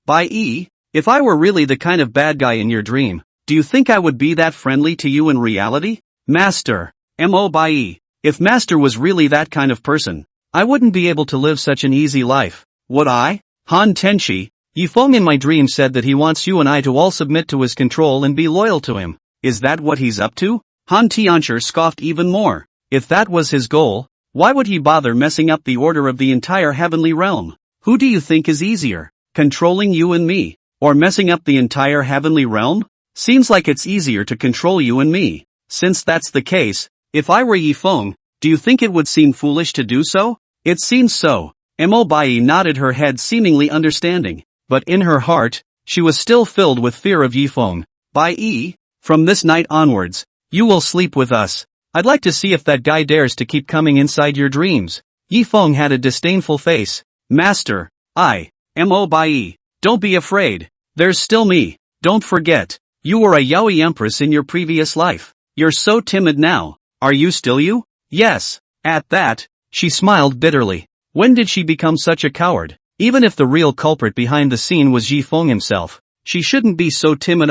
Bai, if I were really the kind of bad guy in your dream, do you think I would be that friendly to you in reality? Master, Mo Bai, if Master was really that kind of person, I wouldn't be able to live such an easy life, would I? Han Tenchi, Yi Feng in my dream said that he wants you and I to all submit to his control and be loyal to him. Is that what he's up to? Han Tiancher scoffed even more. If that was his goal, why would he bother messing up the order of the entire heavenly realm? Who do you think is easier, controlling you and me, or messing up the entire heavenly realm? Seems like it's easier to control you and me. Since that's the case, if I were Yi Feng, do you think it would seem foolish to do so? It seems so. Mo Bai nodded her head seemingly understanding, but in her heart, she was still filled with fear of Yifeng. From this night onwards, you will sleep with us. I'd like to see if that guy dares to keep coming inside your dreams. Yifeng had a disdainful face. Master, don't be afraid. There's still me. Don't forget, you were a yaoi empress in your previous life. You're so timid now. Are you still you? Yes. At that, she smiled bitterly. When did she become such a coward? Even if the real culprit behind the scene was Yifeng himself, she shouldn't be so timid.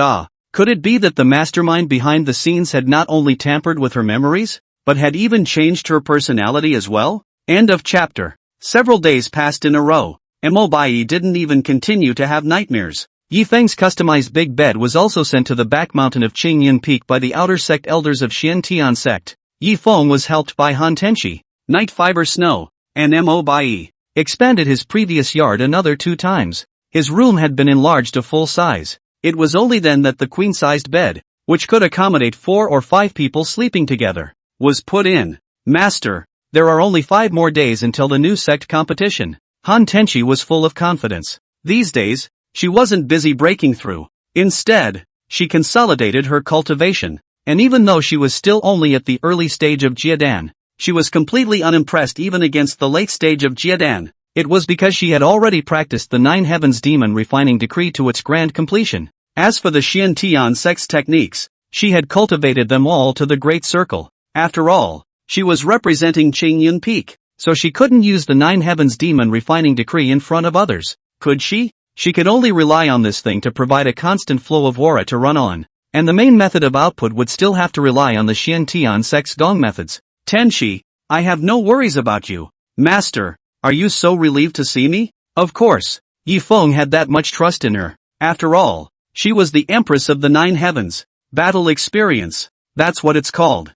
Could it be that the mastermind behind the scenes had not only tampered with her memories, but had even changed her personality as well? End of chapter. Several days passed in a row. Mobai didn't even continue to have nightmares. Yifeng's customized big bed was also sent to the back mountain of Qingyun Peak by the outer sect elders of Xiantian sect. Yifeng was helped by Han Tenshi, Night Fiber Snow, and Mobai expanded his previous yard another 2 times. His room had been enlarged to full size. It was only then that the queen-sized bed, which could accommodate 4 or 5 people sleeping together, was put in. Master, there are only 5 more days until the new sect competition. Han Tenshi was full of confidence. These days, she wasn't busy breaking through. Instead, she consolidated her cultivation, and even though she was still only at the early stage of Jiadan, she was completely unimpressed even against the late stage of Jiadan. It was because she had already practiced the 9 Heavens Demon Refining Decree to its grand completion. As for the Xiantian sect's techniques, she had cultivated them all to the Great Circle. After all, she was representing Qingyun Peak, so she couldn't use the 9 Heavens Demon Refining Decree in front of others. Could she? She could only rely on this thing to provide a constant flow of aura to run on, and the main method of output would still have to rely on the Xiantian sect's gong methods. Tenshi, I have no worries about you. Master, are you so relieved to see me? Of course. Yifeng had that much trust in her. After all, she was the Empress of the 9 Heavens. Battle experience. That's what it's called.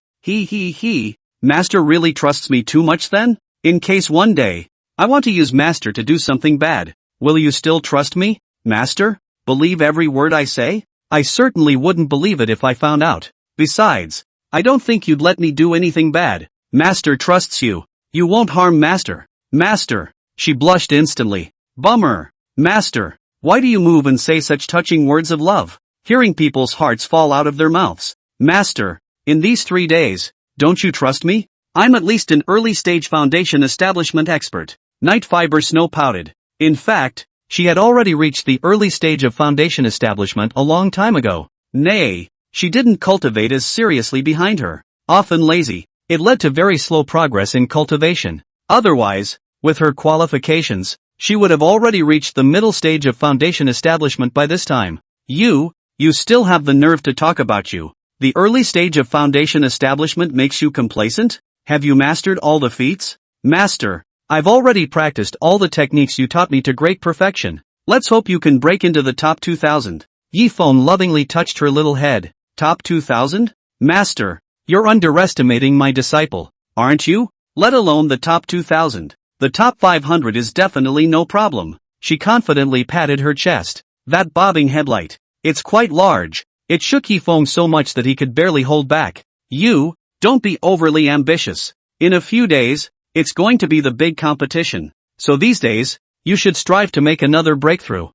Master really trusts me too much then? In case one day, I want to use Master to do something bad, will you still trust me? Master? Believe every word I say? I certainly wouldn't believe it if I found out. Besides, I don't think you'd let me do anything bad. Master trusts you. You won't harm Master. Master. She blushed instantly. Bummer. Master, why do you move and say such touching words of love? Hearing people's hearts fall out of their mouths. Master, in these 3 days, don't you trust me? I'm at least an early-stage foundation establishment expert. Night Fiber Snow pouted. In fact, she had already reached the early stage of foundation establishment a long time ago. Nay, she didn't cultivate as seriously behind her. Often lazy, it led to very slow progress in cultivation. Otherwise, with her qualifications, she would have already reached the middle stage of foundation establishment by this time. You still have the nerve to talk about you. The early stage of foundation establishment makes you complacent? Have you mastered all the feats? Master, I've already practiced all the techniques you taught me to great perfection. Let's hope you can break into the top 2,000. Yifeng lovingly touched her little head. Top 2,000? Master, you're underestimating my disciple, aren't you? Let alone the top 2,000. The top 500 is definitely no problem. She confidently patted her chest. That bobbing headlight. It's quite large. It shook Yifeng so much that he could barely hold back. Don't be overly ambitious. In a few days, it's going to be the big competition. So these days, you should strive to make another breakthrough.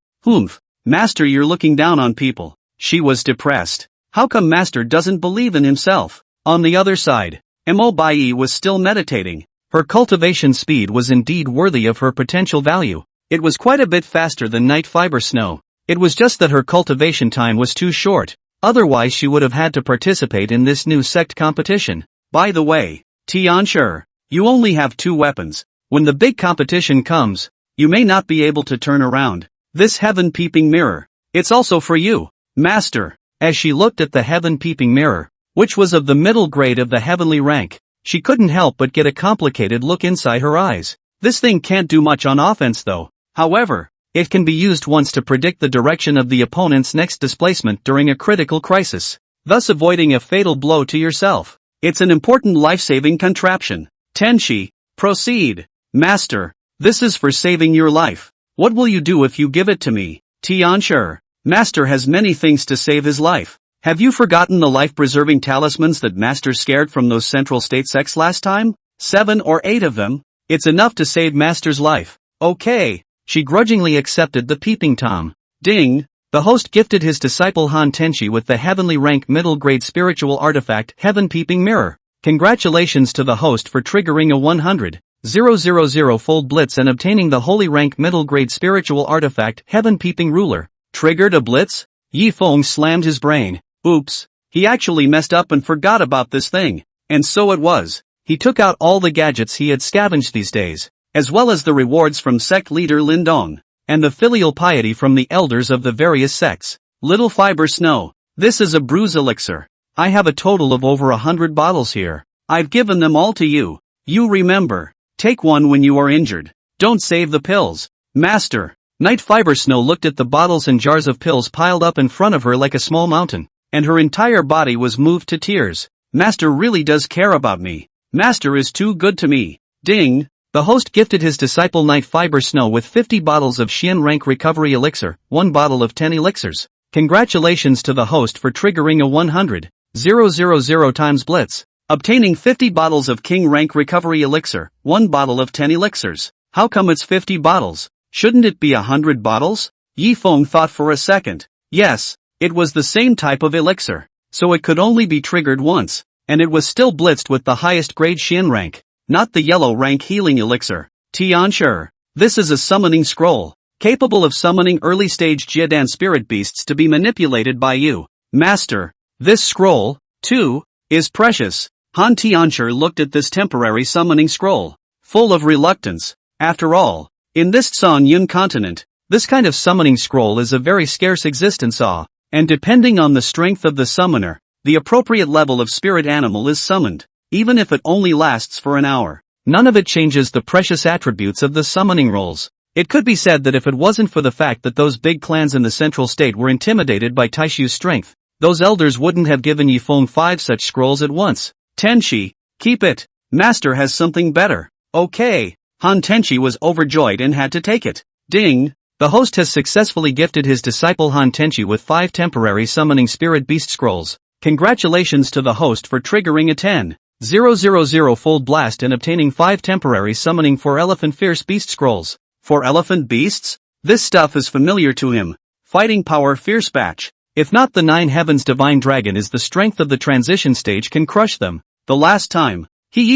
Master, you're looking down on people. She was depressed. How come Master doesn't believe in himself? On the other side, Mobai was still meditating. Her cultivation speed was indeed worthy of her potential value. It was quite a bit faster than Night Fiber Snow. It was just that her cultivation time was too short. Otherwise she would have had to participate in this new sect competition. By the way, Tianshi, you only have 2 weapons. When the big competition comes, you may not be able to turn around. This heaven peeping mirror, it's also for you, Master. As she looked at the heaven peeping mirror, which was of the middle grade of the heavenly rank, she couldn't help but get a complicated look inside her eyes. This thing can't do much on offense though. However, it can be used once to predict the direction of the opponent's next displacement during a critical crisis, thus avoiding a fatal blow to yourself. It's an important life-saving contraption. Tenshi, proceed. Master, this is for saving your life. What will you do if you give it to me? Tianshi, Master has many things to save his life. Have you forgotten the life-preserving talismans that Master scared from those Central State sects last time? 7 or 8 of them? It's enough to save Master's life. Okay. She grudgingly accepted the peeping tom. Ding, The host gifted his disciple Han Tenchi with the heavenly rank middle grade spiritual artifact Heaven Peeping Mirror. Congratulations to the host for triggering a 100,000-fold blitz and obtaining the holy rank middle grade spiritual artifact Heaven Peeping Ruler. Triggered a blitz? Yi Feng slammed his brain. Oops. He actually messed up and forgot about this thing. And so it was. He took out all the gadgets he had scavenged these days, as well as the rewards from sect leader Lin Dong, and the filial piety from the elders of the various sects. Little Fiber Snow, this is a bruise elixir. I have a total of over 100 bottles here. I've given them all to you. You remember, take one when you are injured. Don't save the pills. Master. Night Fiber Snow looked at the bottles and jars of pills piled up in front of her like a small mountain, and her entire body was moved to tears. Master really does care about me. Master is too good to me. Ding! The host gifted his disciple Night Fiber Snow with 50 bottles of Xian rank recovery elixir, 1 bottle of 10 elixirs. Congratulations to the host for triggering a 100,000 times blitz, obtaining 50 bottles of King rank recovery elixir, 1 bottle of 10 elixirs. How come it's 50 bottles? Shouldn't it be 100 bottles? Yi Feng thought for a second. Yes, it was the same type of elixir, so it could only be triggered once, and it was still blitzed with the highest grade Xian rank. Not the yellow rank healing elixir. Tianshi. This is a summoning scroll, capable of summoning early stage Jiedan spirit beasts to be manipulated by you. Master, this scroll, too, is precious. Han Tianshi looked at this temporary summoning scroll, full of reluctance. After all, in this San Yun continent, this kind of summoning scroll is a very scarce existence, and depending on the strength of the summoner, the appropriate level of spirit animal is summoned. Even if it only lasts for an hour, none of it changes the precious attributes of the summoning rolls. It could be said that if it wasn't for the fact that those big clans in the central state were intimidated by Taishu's strength, those elders wouldn't have given Yi Feng 5 such scrolls at once. Tenchi, keep it. Master has something better. Okay. Han Tenchi was overjoyed and had to take it. Ding. The host has successfully gifted his disciple Han Tenchi with 5 temporary summoning spirit beast scrolls. Congratulations to the host for triggering a 10,000-fold blast and obtaining 5 temporary summoning 4 elephant fierce beast scrolls. 4 elephant beasts? This stuff is familiar to him. Fighting power fierce batch. If not, the 9 heavens divine dragon is the strength of the transition stage can crush them. The last time,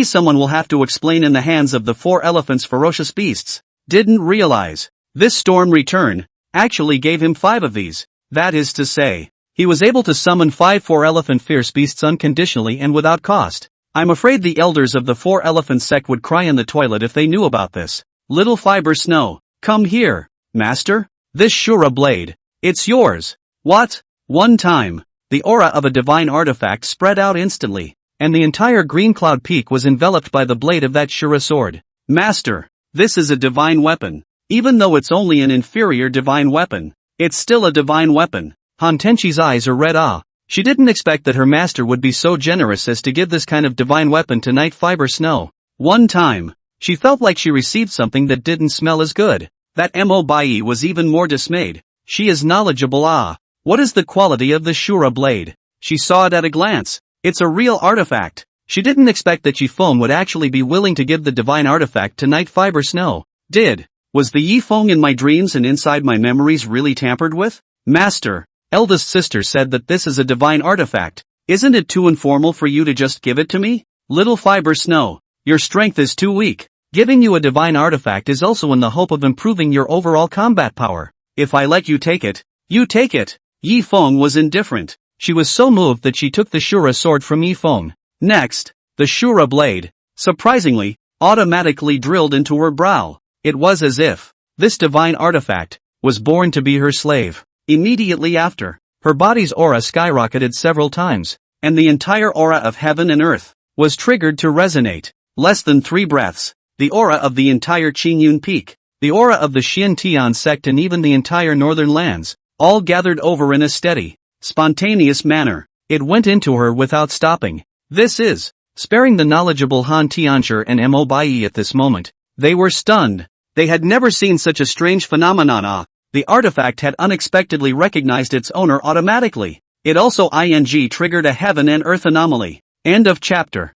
someone will have to explain in the hands of the 4 elephants ferocious beasts. Didn't realize. This storm return actually gave him 5 of these. That is to say, he was able to summon 5 4 elephant fierce beasts unconditionally and without cost. I'm afraid the elders of the 4 elephant sect would cry in the toilet if they knew about this. Little Fiber Snow, come here, master. This Shura blade, it's yours. What? One time, the aura of a divine artifact spread out instantly, and the entire green cloud peak was enveloped by the blade of that Shura sword. Master, this is a divine weapon. Even though it's only an inferior divine weapon, it's still a divine weapon. Han Tenchi's eyes are red. She didn't expect that her master would be so generous as to give this kind of divine weapon to Night Fiber Snow. One time, she felt like she received something that didn't smell as good. That Mo Bai was even more dismayed. She is knowledgeable. What is the quality of the Shura blade? She saw it at a glance. It's a real artifact. She didn't expect that Yi Feng would actually be willing to give the divine artifact to Night Fiber Snow. Was the Yi Feng in my dreams and inside my memories really tampered with? Master, eldest sister said that this is a divine artifact. Isn't it too informal for you to just give it to me? Little Fiber Snow, your strength is too weak. Giving you a divine artifact is also in the hope of improving your overall combat power. If I let you take it, you take it. Yi Feng was indifferent. She was so moved that she took the Shura sword from Yi Feng. Next, the Shura blade, surprisingly, automatically drilled into her brow. It was as if this divine artifact was born to be her slave. Immediately after, her body's aura skyrocketed several times, and the entire aura of heaven and earth was triggered to resonate. Less than 3 breaths, the aura of the entire Qingyun Peak, the aura of the Xian Tian sect and even the entire northern lands, all gathered over in a steady, spontaneous manner. It went into her without stopping. This is, sparing the knowledgeable Han Tianshi and Mo Bai at this moment, they were stunned. They had never seen such a strange phenomenon. The artifact had unexpectedly recognized its owner automatically. It also triggered a heaven and earth anomaly. End of chapter.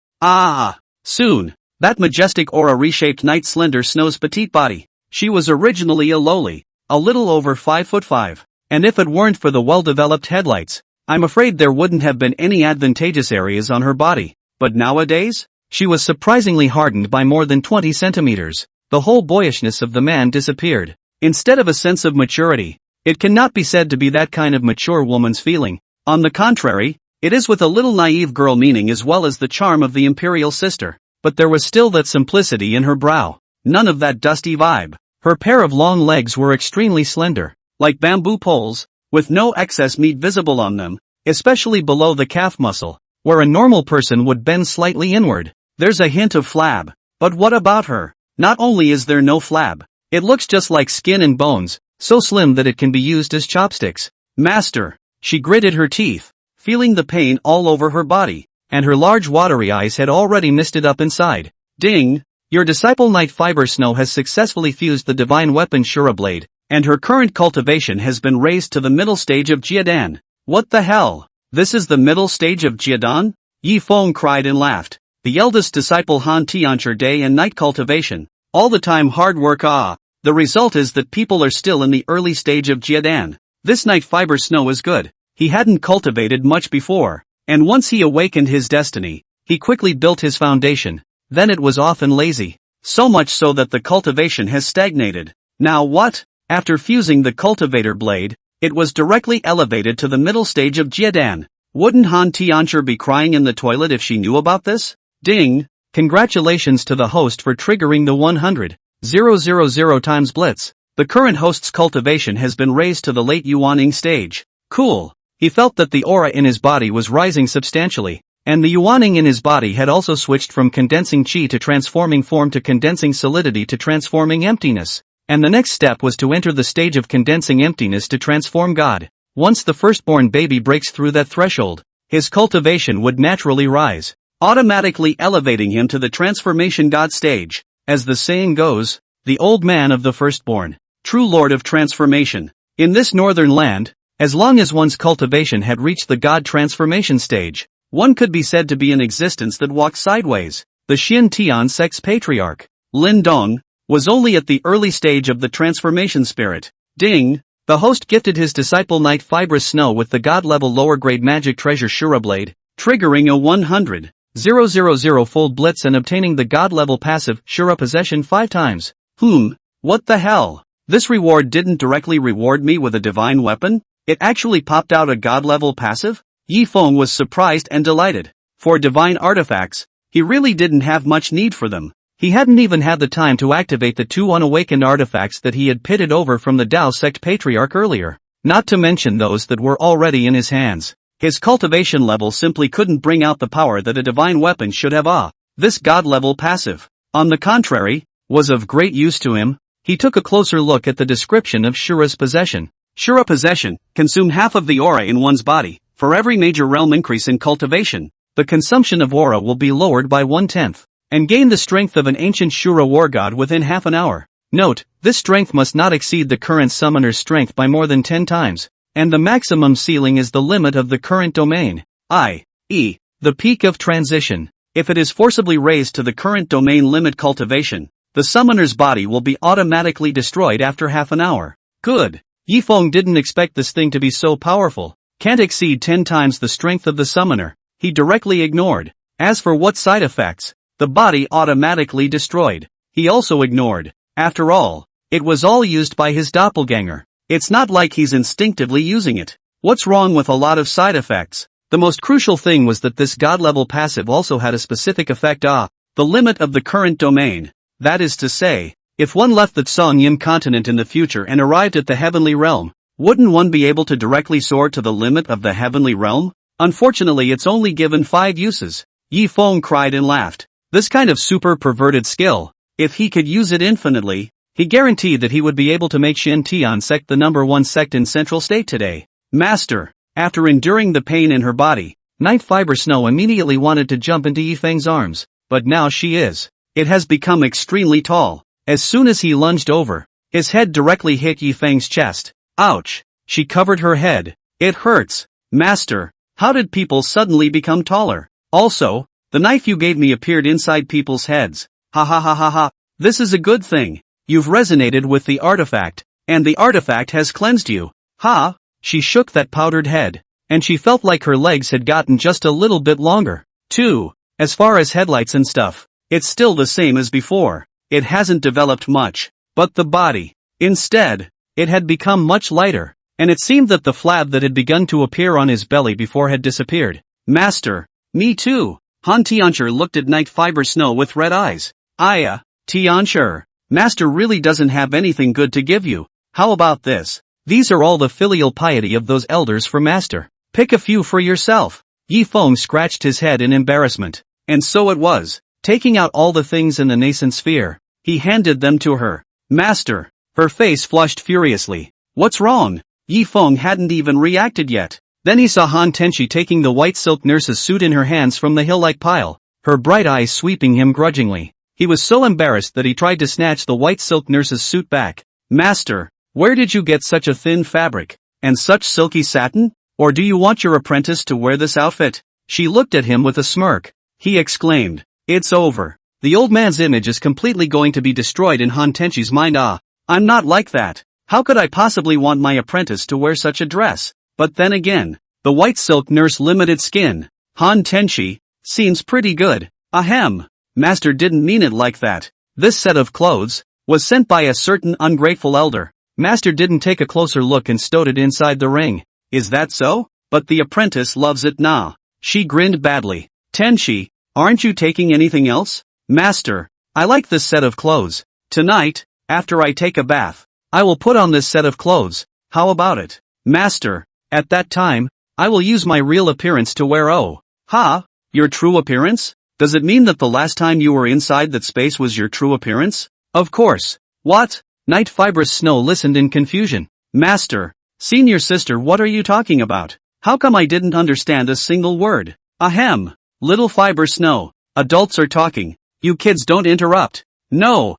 Soon, that majestic aura reshaped Night Slender Snow's petite body. She was originally a little over 5'5". and if it weren't for the well-developed headlights, I'm afraid there wouldn't have been any advantageous areas on her body. But nowadays, she was surprisingly hardened by more than 20 centimeters. The whole boyishness of the man disappeared. Instead of a sense of maturity, it cannot be said to be that kind of mature woman's feeling. On the contrary, it is with a little naive girl meaning as well as the charm of the imperial sister. But there was still that simplicity in her brow. None of that dusty vibe. Her pair of long legs were extremely slender, like bamboo poles, with no excess meat visible on them, especially below the calf muscle, where a normal person would bend slightly inward. There's a hint of flab. But what about her? Not only is there no flab, it looks just like skin and bones, so slim that it can be used as chopsticks. Master, she gritted her teeth, feeling the pain all over her body, and her large watery eyes had already misted up inside. Ding! Your disciple Night Fiber Snow has successfully fused the divine weapon Shura Blade, and her current cultivation has been raised to the middle stage of Jiadan. What the hell? This is the middle stage of Jiadan? Yi Feng cried and laughed. The eldest disciple Han Tiancher day and night cultivation. All the time hard work The result is that people are still in the early stage of Jiadan. This Night Fiber Snow is good. He hadn't cultivated much before, and once he awakened his destiny, he quickly built his foundation. Then it was often lazy. So much so that the cultivation has stagnated. Now what? After fusing the cultivator blade, it was directly elevated to the middle stage of Jiadan. Wouldn't Han Tiancher be crying in the toilet if she knew about this? Ding! Congratulations to the host for triggering the 100,000 times blitz. The current host's cultivation has been raised to the late Yuaning stage. Cool. He felt that the aura in his body was rising substantially, and the Yuaning in his body had also switched from condensing qi to transforming form to condensing solidity to transforming emptiness. And the next step was to enter the stage of condensing emptiness to transform God. Once the firstborn baby breaks through that threshold, his cultivation would naturally rise, automatically elevating him to the transformation God stage. As the saying goes, the old man of the firstborn, true lord of transformation. In this northern land, as long as one's cultivation had reached the God transformation stage, one could be said to be in existence that walked sideways. The Xin Tian sect's patriarch, Lin Dong, was only at the early stage of the transformation spirit. Ding! The host gifted his disciple Night Fibrous Snow with the God-level lower-grade magic treasure Shura Blade, triggering a 100,000-fold blitz and obtaining the God-level passive Shura Possession 5 times. What the hell? This reward didn't directly reward me with a divine weapon? It actually popped out a God-level passive? Yi Feng was surprised and delighted. For divine artifacts, he really didn't have much need for them. He hadn't even had the time to activate the 2 unawakened artifacts that he had pitted over from the Dao sect patriarch earlier, not to mention those that were already in his hands. His cultivation level simply couldn't bring out the power that a divine weapon should have. This God-level passive, on the contrary, was of great use to him. He took a closer look at the description of Shura's possession. Shura possession, consume half of the aura in one's body. For every major realm increase in cultivation, the consumption of aura will be lowered by 1/10. And gain the strength of an ancient Shura war god within half an hour. Note, this strength must not exceed the current summoner's strength by more than 10 times, and the maximum ceiling is the limit of the current domain, i.e., the peak of transition. If it is forcibly raised to the current domain limit cultivation, the summoner's body will be automatically destroyed after half an hour. Good. Yi Feng didn't expect this thing to be so powerful. Can't exceed 10 times the strength of the summoner. He directly ignored. As for what side effects, the body automatically destroyed, he also ignored. After all, it was all used by his doppelganger. It's not like he's instinctively using it. What's wrong with a lot of side effects? The most crucial thing was that this god-level passive also had a specific effect, the limit of the current domain. That is to say, if one left the Tsongyim continent in the future and arrived at the heavenly realm, wouldn't one be able to directly soar to the limit of the heavenly realm? Unfortunately, it's only given 5 uses. Yi Feng cried and laughed. This kind of super perverted skill, if he could use it infinitely, he guaranteed that he would be able to make Xin Tian sect the #1 sect in Central State today. Master, after enduring the pain in her body, Night Fiber Snow immediately wanted to jump into Yi Feng's arms, but now she is. It has become extremely tall. As soon as he lunged over, his head directly hit Yi Feng's chest. Ouch! She covered her head. It hurts. Master, how did people suddenly become taller? Also, the knife you gave me appeared inside people's heads. Ha ha ha ha ha. This is a good thing. You've resonated with the artifact, and the artifact has cleansed you. Ha! She shook that powdered head. And she felt like her legs had gotten just a little bit longer, too. As far as headlights and stuff, it's still the same as before. It hasn't developed much. But the body, instead, it had become much lighter. And it seemed that the flab that had begun to appear on his belly before had disappeared. Master, me too. Han Tiancher looked at Night Fiber Snow with red eyes. Tiancher, Master really doesn't have anything good to give you. How about this? These are all the filial piety of those elders for Master. Pick a few for yourself. Yi Feng scratched his head in embarrassment. And so it was. Taking out all the things in the nascent sphere, he handed them to her. Master. Her face flushed furiously. What's wrong? Yi Feng hadn't even reacted yet. Then he saw Han Tenshi taking the white silk nurse's suit in her hands from the hill-like pile, her bright eyes sweeping him grudgingly. He was so embarrassed that he tried to snatch the white silk nurse's suit back. Master, where did you get such a thin fabric? And such silky satin? Or do you want your apprentice to wear this outfit? She looked at him with a smirk. He exclaimed, it's over. The old man's image is completely going to be destroyed in Han Tenshi's mind. I'm not like that. How could I possibly want my apprentice to wear such a dress? But then again, the white silk nurse limited skin. Han Tenshi, seems pretty good. Ahem. Master didn't mean it like that. This set of clothes was sent by a certain ungrateful elder. Master didn't take a closer look and stowed it inside the ring. Is that so? But the apprentice loves it now. She grinned badly. Tenshi, aren't you taking anything else? Master, I like this set of clothes. Tonight, after I take a bath, I will put on this set of clothes. How about it? Master, at that time, I will use my real appearance to wear. Oh. Ha? Your true appearance? Does it mean that the last time you were inside that space was your true appearance? Of course. What? Night Fibrous Snow listened in confusion. Master, senior sister, what are you talking about? How come I didn't understand a single word? Ahem. Little Fiber Snow, adults are talking. You kids don't interrupt. No,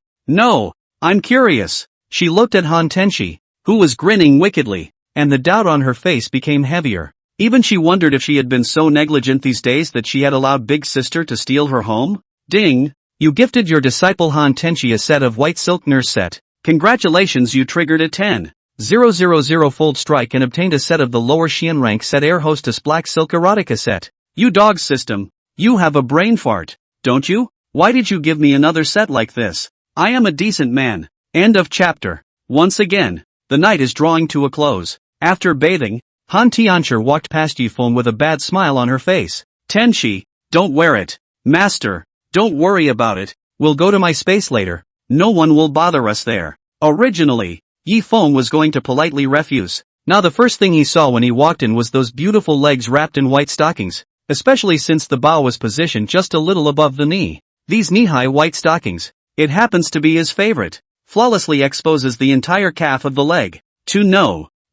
I'm curious. She looked at Han Tenshi, who was grinning wickedly, and the doubt on her face became heavier. Even she wondered if she had been so negligent these days that she had allowed Big Sister to steal her home. Ding! You gifted your disciple Han Tenshi a set of white silk nurse set. Congratulations, you triggered a 10,000 fold strike and obtained a set of the lower Xian rank set air hostess black silk erotica set. You dog system. You have a brain fart, don't you? Why did you give me another set like this? I am a decent man. End of chapter. Once again, the night is drawing to a close. After bathing, Han Tiancher walked past Yifeng with a bad smile on her face. Tenshi, don't wear it. Master, don't worry about it. We'll go to my space later. No one will bother us there. Originally, Yifeng was going to politely refuse. Now the first thing he saw when he walked in was those beautiful legs wrapped in white stockings, especially since the bow was positioned just a little above the knee. These knee-high white stockings, it happens to be his favorite, flawlessly exposes the entire calf of the leg.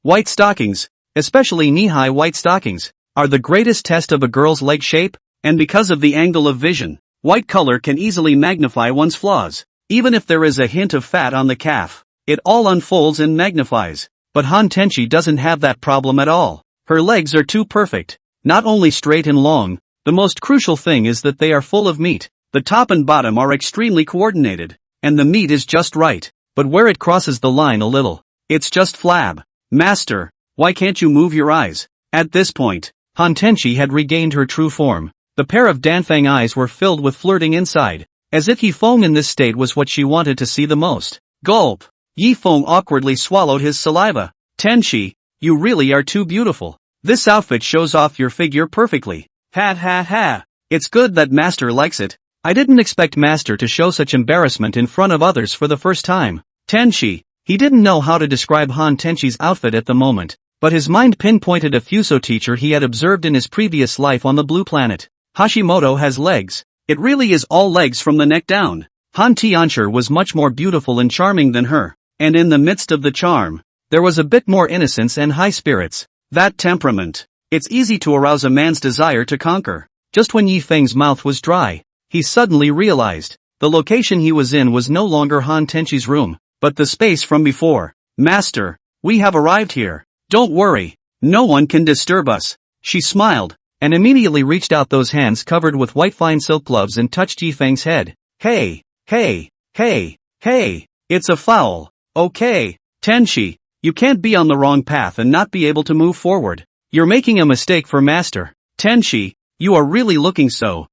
White stockings, especially knee-high white stockings, are the greatest test of a girl's leg shape, and because of the angle of vision, white color can easily magnify one's flaws. Even if there is a hint of fat on the calf, it all unfolds and magnifies. But Han Tenshi doesn't have that problem at all. Her legs are too perfect, not only straight and long, the most crucial thing is that they are full of meat. The top and bottom are extremely coordinated, and the meat is just right, but where it crosses the line a little, it's just flab. Master, why can't you move your eyes? At this point, Han Tenshi had regained her true form. The pair of Danfang eyes were filled with flirting inside, as if Yifeng in this state was what she wanted to see the most. Gulp! Yifeng awkwardly swallowed his saliva. Tenshi, you really are too beautiful. This outfit shows off your figure perfectly. Ha ha ha. It's good that Master likes it. I didn't expect Master to show such embarrassment in front of others for the first time. Tenshi, he didn't know how to describe Han Tenshi's outfit at the moment, but his mind pinpointed a Fuso teacher he had observed in his previous life on the blue planet. Hashimoto has legs. It really is all legs from the neck down. Han Tiancher was much more beautiful and charming than her, and in the midst of the charm, there was a bit more innocence and high spirits. That temperament. It's easy to arouse a man's desire to conquer. Just when Yifeng's mouth was dry, he suddenly realized, the location he was in was no longer Han Tenshi's room, but the space from before. Master, we have arrived here. Don't worry, no one can disturb us. She smiled, and immediately reached out those hands covered with white fine silk gloves and touched Yifeng's head. Hey, it's a foul. Okay, Tenshi, You can't be on the wrong path and not be able to move forward. You're making a mistake for Master. Tenshi, you are really looking so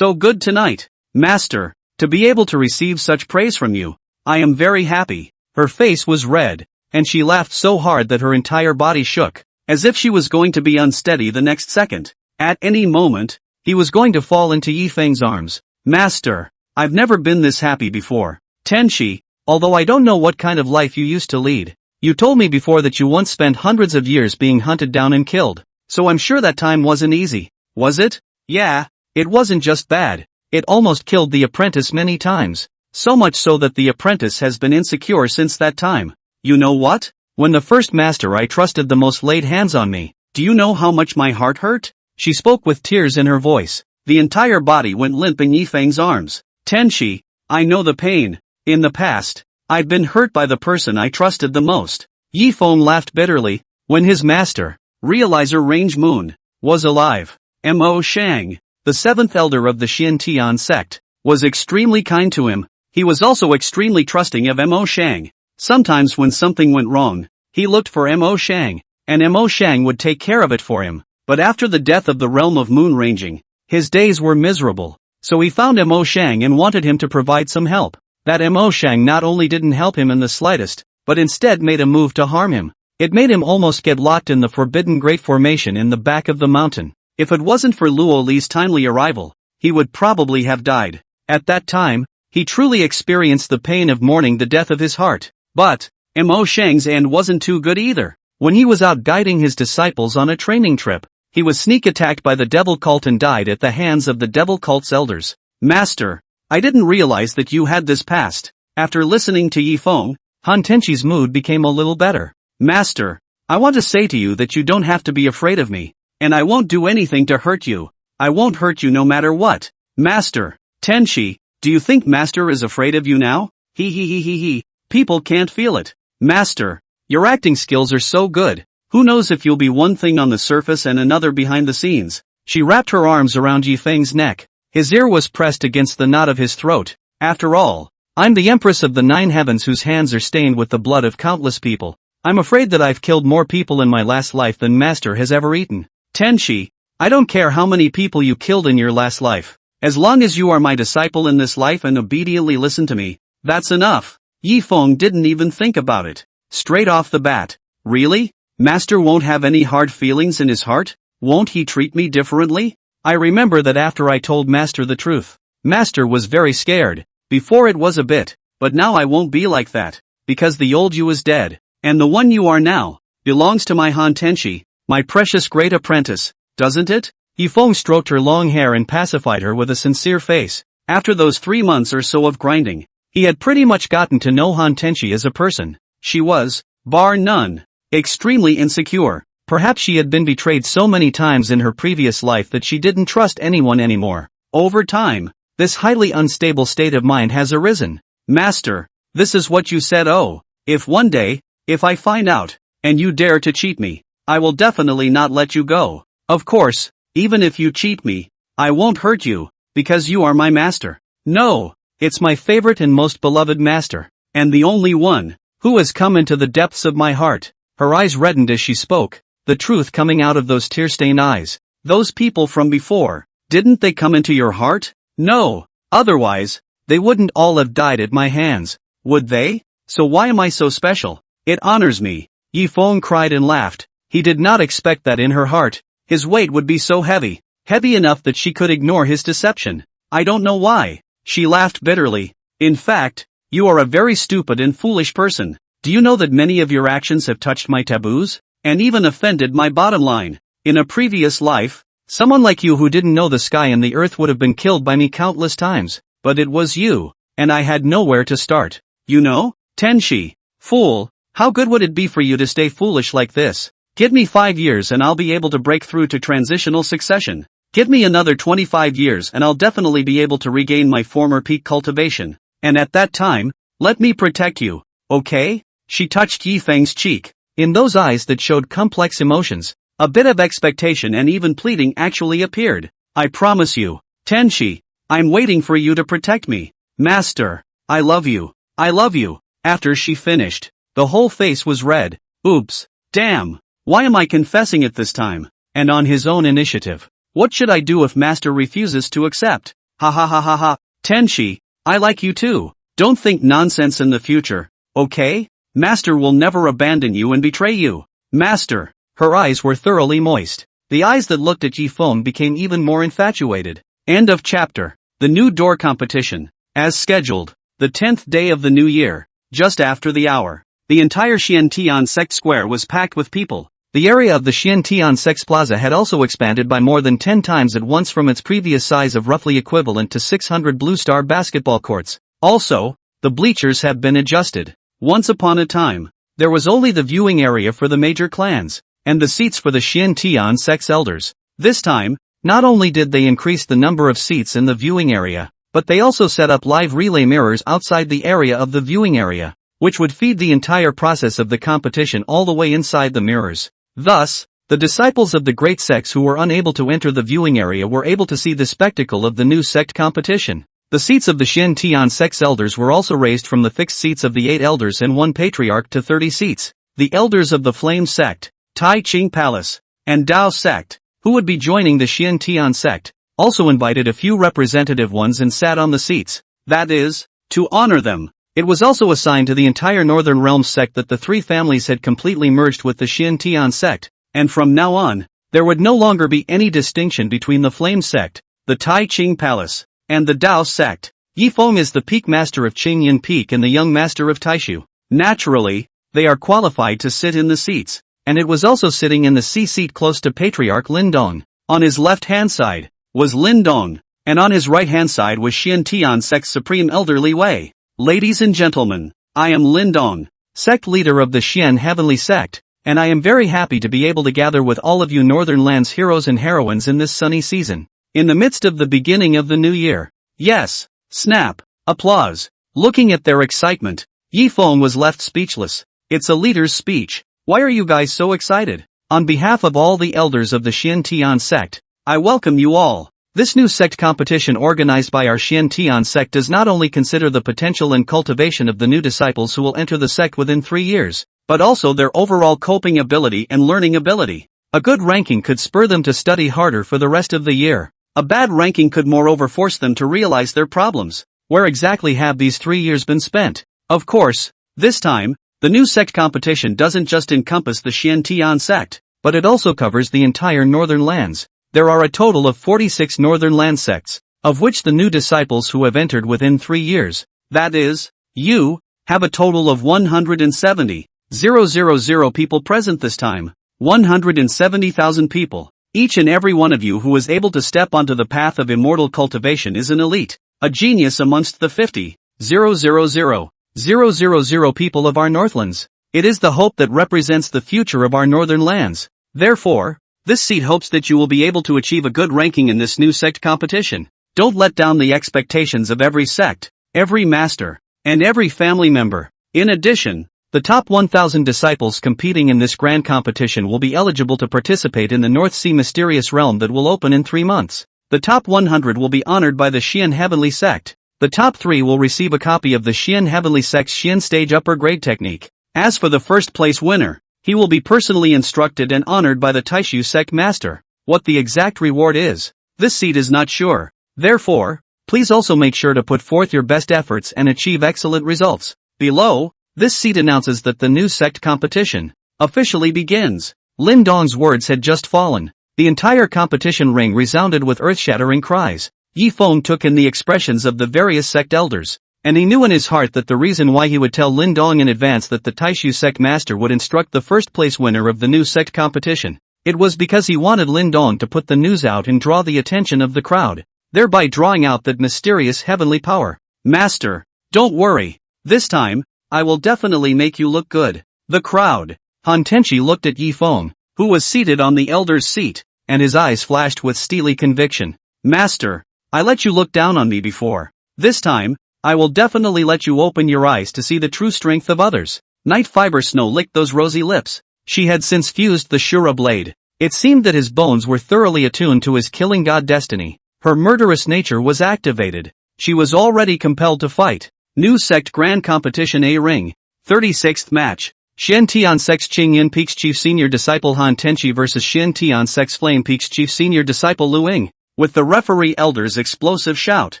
good tonight. Master, to be able to receive such praise from you, I am very happy. Her face was red, and she laughed so hard that her entire body shook, as if she was going to be unsteady the next second. At any moment, he was going to fall into Yifeng's arms. Master, I've never been this happy before. Tenshi, although I don't know what kind of life you used to lead, you told me before that you once spent hundreds of years being hunted down and killed, so I'm sure that time wasn't easy, was it? Yeah, it wasn't just bad, it almost killed the apprentice many times, so much so that the apprentice has been insecure since that time. You know what? When the first master I trusted the most laid hands on me, do you know how much my heart hurt? She spoke with tears in her voice. The entire body went limp in Yifeng's arms. Tenshi, I know the pain. In the past, I've been hurt by the person I trusted the most. Yifeng laughed bitterly, when his master, Realizer Range Moon, was alive. Mo Shang, the seventh elder of the Xintian sect, was extremely kind to him. He was also extremely trusting of Mo Shang. Sometimes when something went wrong, he looked for Mo Shang, and Mo Shang would take care of it for him. But after the death of the realm of moon ranging, his days were miserable, so he found Mo Shang and wanted him to provide some help. That Mo Shang not only didn't help him in the slightest, but instead made a move to harm him. It made him almost get locked in the forbidden Great Formation in the back of the mountain. If it wasn't for Luo Li's timely arrival, he would probably have died. At that time, he truly experienced the pain of mourning the death of his heart. But, Mo Shang's end wasn't too good either. When he was out guiding his disciples on a training trip, he was sneak attacked by the devil cult and died at the hands of the devil cult's elders. Master, I didn't realize that you had this past. After listening to Yifeng, Han Tenshi's mood became a little better. Master, I want to say to you that you don't have to be afraid of me, and I won't do anything to hurt you. I won't hurt you no matter what. Master, Tenshi, do you think Master is afraid of you now? He. People can't feel it. Master, your acting skills are so good. Who knows if you'll be one thing on the surface and another behind the scenes. She wrapped her arms around Yifeng's neck. His ear was pressed against the knot of his throat. After all, I'm the Empress of the Nine Heavens whose hands are stained with the blood of countless people. I'm afraid that I've killed more people in my last life than Master has ever eaten. Tenshi, I don't care how many people you killed in your last life. As long as you are my disciple in this life and obediently listen to me, that's enough. Yifeng didn't even think about it. Straight off the bat. Really? Master won't have any hard feelings in his heart? Won't he treat me differently? I remember that after I told Master the truth, Master was very scared. Before it was a bit, but now I won't be like that, because the old you is dead, and the one you are now, belongs to my Han Tenshi, my precious great apprentice, doesn't it? Yifeng stroked her long hair and pacified her with a sincere face. After those 3 months or so of grinding, he had pretty much gotten to know Han Tenshi as a person. She was, bar none, extremely insecure. Perhaps she had been betrayed so many times in her previous life that she didn't trust anyone anymore. Over time, this highly unstable state of mind has arisen. Master, this is what you said. Oh, if one day, if I find out, and you dare to cheat me, I will definitely not let you go. Of course, even if you cheat me, I won't hurt you, because you are my master. No, it's my favorite and most beloved master, and the only one, who has come into the depths of my heart. Her eyes reddened as she spoke, the truth coming out of those tear-stained eyes. Those people from before, didn't they come into your heart? No, otherwise, they wouldn't all have died at my hands, would they? So why am I so special? It honors me. Yifeng cried and laughed. He did not expect that in her heart, his weight would be so heavy enough that she could ignore his deception. I don't know why. She laughed bitterly. In fact, you are a very stupid and foolish person. Do you know that many of your actions have touched my taboos, and even offended my bottom line? In a previous life, someone like you who didn't know the sky and the earth would have been killed by me countless times, but it was you, and I had nowhere to start. You know? Tenshi. Fool, how good would it be for you to stay foolish like this? Give me 5 years and I'll be able to break through to transitional succession. Give me another 25 years and I'll definitely be able to regain my former peak cultivation. And at that time, let me protect you, okay? She touched Yifeng's cheek. In those eyes that showed complex emotions, a bit of expectation and even pleading actually appeared. I promise you, Tenshi, I'm waiting for you to protect me. Master, I love you. I love you. After she finished, the whole face was red. Oops. Damn. Why am I confessing it this time? And on his own initiative. What should I do if Master refuses to accept? Ha ha ha ha ha. Tenshi, I like you too. Don't think nonsense in the future, okay? Master will never abandon you and betray you. Master. Her eyes were thoroughly moist. The eyes that looked at Yifeng became even more infatuated. End of chapter. The new door competition. As scheduled. The 10th day of the new year. Just after the hour. The entire Xiantian Sect Square was packed with people. The area of the Xiantian Sect Plaza had also expanded by more than 10 times at once from its previous size of roughly equivalent to 600 Blue Star basketball courts. Also, the bleachers have been adjusted. Once upon a time, there was only the viewing area for the major clans, and the seats for the Xiantian Sect's elders. This time, not only did they increase the number of seats in the viewing area, but they also set up live relay mirrors outside the area of the viewing area, which would feed the entire process of the competition all the way inside the mirrors. Thus, the disciples of the great sects who were unable to enter the viewing area were able to see the spectacle of the new sect competition. The seats of the Xiantian Sect's elders were also raised from the fixed seats of the 8 elders and 1 patriarch to 30 seats. The elders of the Flame Sect, Tai Ching Palace, and Dao Sect, who would be joining the Xiantian Sect, also invited a few representative ones and sat on the seats. That is, to honor them. It was also assigned to the entire Northern Realms sect that the 3 families had completely merged with the Xiantian sect, and from now on, there would no longer be any distinction between the Flame sect, the Tai Ching Palace, and the Dao sect. Yifeng is the peak master of Qingyan Peak and the young master of Taishu. Naturally, they are qualified to sit in the seats, and it was also sitting in the C seat close to Patriarch Lindong. On his left-hand side was Lindong, and on his right-hand side was Xiantian sect's supreme elder Li Wei. Ladies and gentlemen, I am Lindong, sect leader of the Xian Heavenly Sect, and I am very happy to be able to gather with all of you Northern Lands heroes and heroines in this sunny season, in the midst of the beginning of the new year. Yes, snap, applause. Looking at their excitement, Yifeng was left speechless. It's a leader's speech. Why are you guys so excited? On behalf of all the elders of the Xiantian sect, I welcome you all. This new sect competition organized by our Xiantian sect does not only consider the potential and cultivation of the new disciples who will enter the sect within 3 years, but also their overall coping ability and learning ability. A good ranking could spur them to study harder for the rest of the year. A bad ranking could moreover force them to realize their problems. Where exactly have these 3 years been spent? Of course, this time, the new sect competition doesn't just encompass the Xiantian sect, but it also covers the entire Northern Lands. There are a total of 46 Northern Land sects, of which the new disciples who have entered within 3 years, that is, you, have a total of 170,000 people present this time. 170,000 people. Each and every one of you who is able to step onto the path of immortal cultivation is an elite, a genius amongst the 50,000 people of our Northlands. It is the hope that represents the future of our Northern Lands. Therefore, this seat hopes that you will be able to achieve a good ranking in this new sect competition. Don't let down the expectations of every sect, every master, and every family member. In addition, the top 1,000 disciples competing in this grand competition will be eligible to participate in the North Sea Mysterious Realm that will open in 3 months. The top 100 will be honored by the Xian Heavenly Sect. The top 3 will receive a copy of the Xian Heavenly Sect's Xian Stage Upper Grade Technique. As for the first place winner, he will be personally instructed and honored by the Taishu Sect Master. What the exact reward is, this seat is not sure. Therefore, please also make sure to put forth your best efforts and achieve excellent results. Below, this seat announces that the new sect competition officially begins. Lin Dong's words had just fallen. The entire competition ring resounded with earth-shattering cries. Yifeng took in the expressions of the various sect elders, and he knew in his heart that the reason why he would tell Lin Dong in advance that the Taishu sect master would instruct the first place winner of the new sect competition, it was because he wanted Lin Dong to put the news out and draw the attention of the crowd, thereby drawing out that mysterious heavenly power. Master, don't worry. This time, I will definitely make you look good. The crowd. Han Tenshi looked at Yifeng, who was seated on the elder's seat, and his eyes flashed with steely conviction. Master, I let you look down on me before. This time, I will definitely let you open your eyes to see the true strength of others. Night Fiber Snow licked those rosy lips. She had since fused the Shura blade. It seemed that his bones were thoroughly attuned to his killing god destiny. Her murderous nature was activated. She was already compelled to fight. New Sect Grand Competition A Ring. 36th match. Xian Tian Sect's Qing Yin Peak's chief senior disciple Han Tenchi vs Xian Tian Sect's Flame Peak's chief senior disciple Lu Ying. With the referee elder's explosive shout,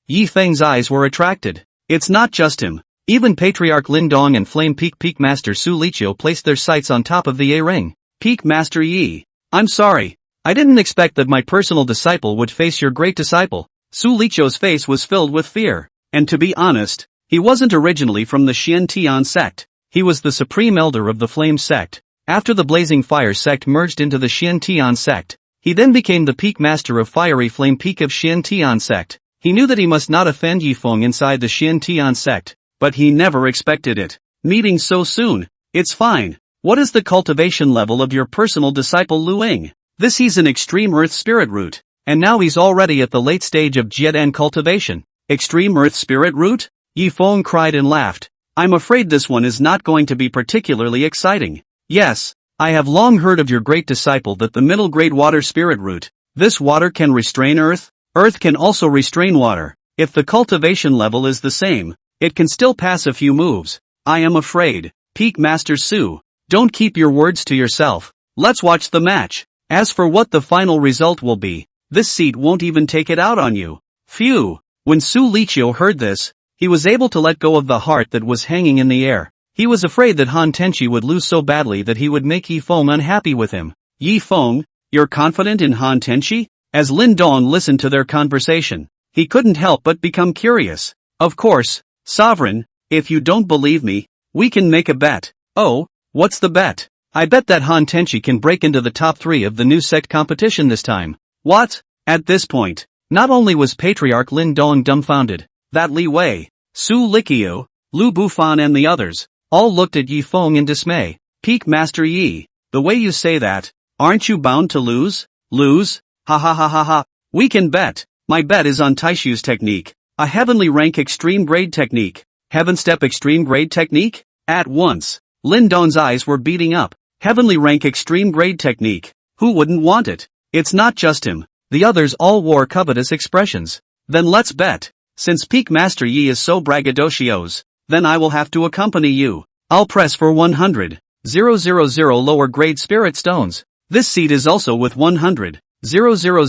Yi Feng's eyes were attracted. It's not just him. Even Patriarch Lin Dong and Flame Peak Master Su Liqiu placed their sights on top of the A-ring. Peak Master Yi. I'm sorry. I didn't expect that my personal disciple would face your great disciple. Su Liqiu's face was filled with fear. And to be honest, he wasn't originally from the Xian Tian sect. He was the supreme elder of the Flame sect. After the Blazing Fire sect merged into the Xian Tian sect, he then became the Peak Master of Fiery Flame Peak of Xian Tian sect. He knew that he must not offend Yi Feng inside the Xian Tian sect, but he never expected it. Meeting so soon. It's fine. What is the cultivation level of your personal disciple Lu Ying? He's an extreme earth spirit root, and now he's already at the late stage of Jiedan cultivation. Extreme earth spirit root? Yi Feng cried and laughed. I'm afraid this one is not going to be particularly exciting. Yes, I have long heard of your great disciple that the middle grade water spirit root. This water can restrain earth. Earth can also restrain water. If the cultivation level is the same, it can still pass a few moves. I am afraid. Peak Master Su, don't keep your words to yourself. Let's watch the match. As for what the final result will be, this seat won't even take it out on you. Phew. When Su Liqiu heard this, he was able to let go of the heart that was hanging in the air. He was afraid that Han Tenchi would lose so badly that he would make Yi Feng unhappy with him. Yi Feng, you're confident in Han Tenchi? As Lin Dong listened to their conversation, he couldn't help but become curious. Of course, Sovereign, if you don't believe me, we can make a bet. Oh, what's the bet? I bet that Han Tenchi can break into the top 3 of the new sect competition this time. What? At this point, not only was Patriarch Lin Dong dumbfounded, that Li Wei, Su Liqiu, Lu Bufan and the others, all looked at Yi Feng in dismay. Peak Master Yi, the way you say that, aren't you bound to lose? Lose? Ha ha ha ha ha. We can bet. My bet is on Taishu's technique. A heavenly rank extreme grade technique. Heaven step extreme grade technique? At once, Lin Dong's eyes were beating up. Heavenly rank extreme grade technique. Who wouldn't want it? It's not just him. The others all wore covetous expressions. Then let's bet. Since Peak Master Yi is so braggadocios, then I will have to accompany you. I'll press for 100,000 lower grade spirit stones. This seat is also with 100,000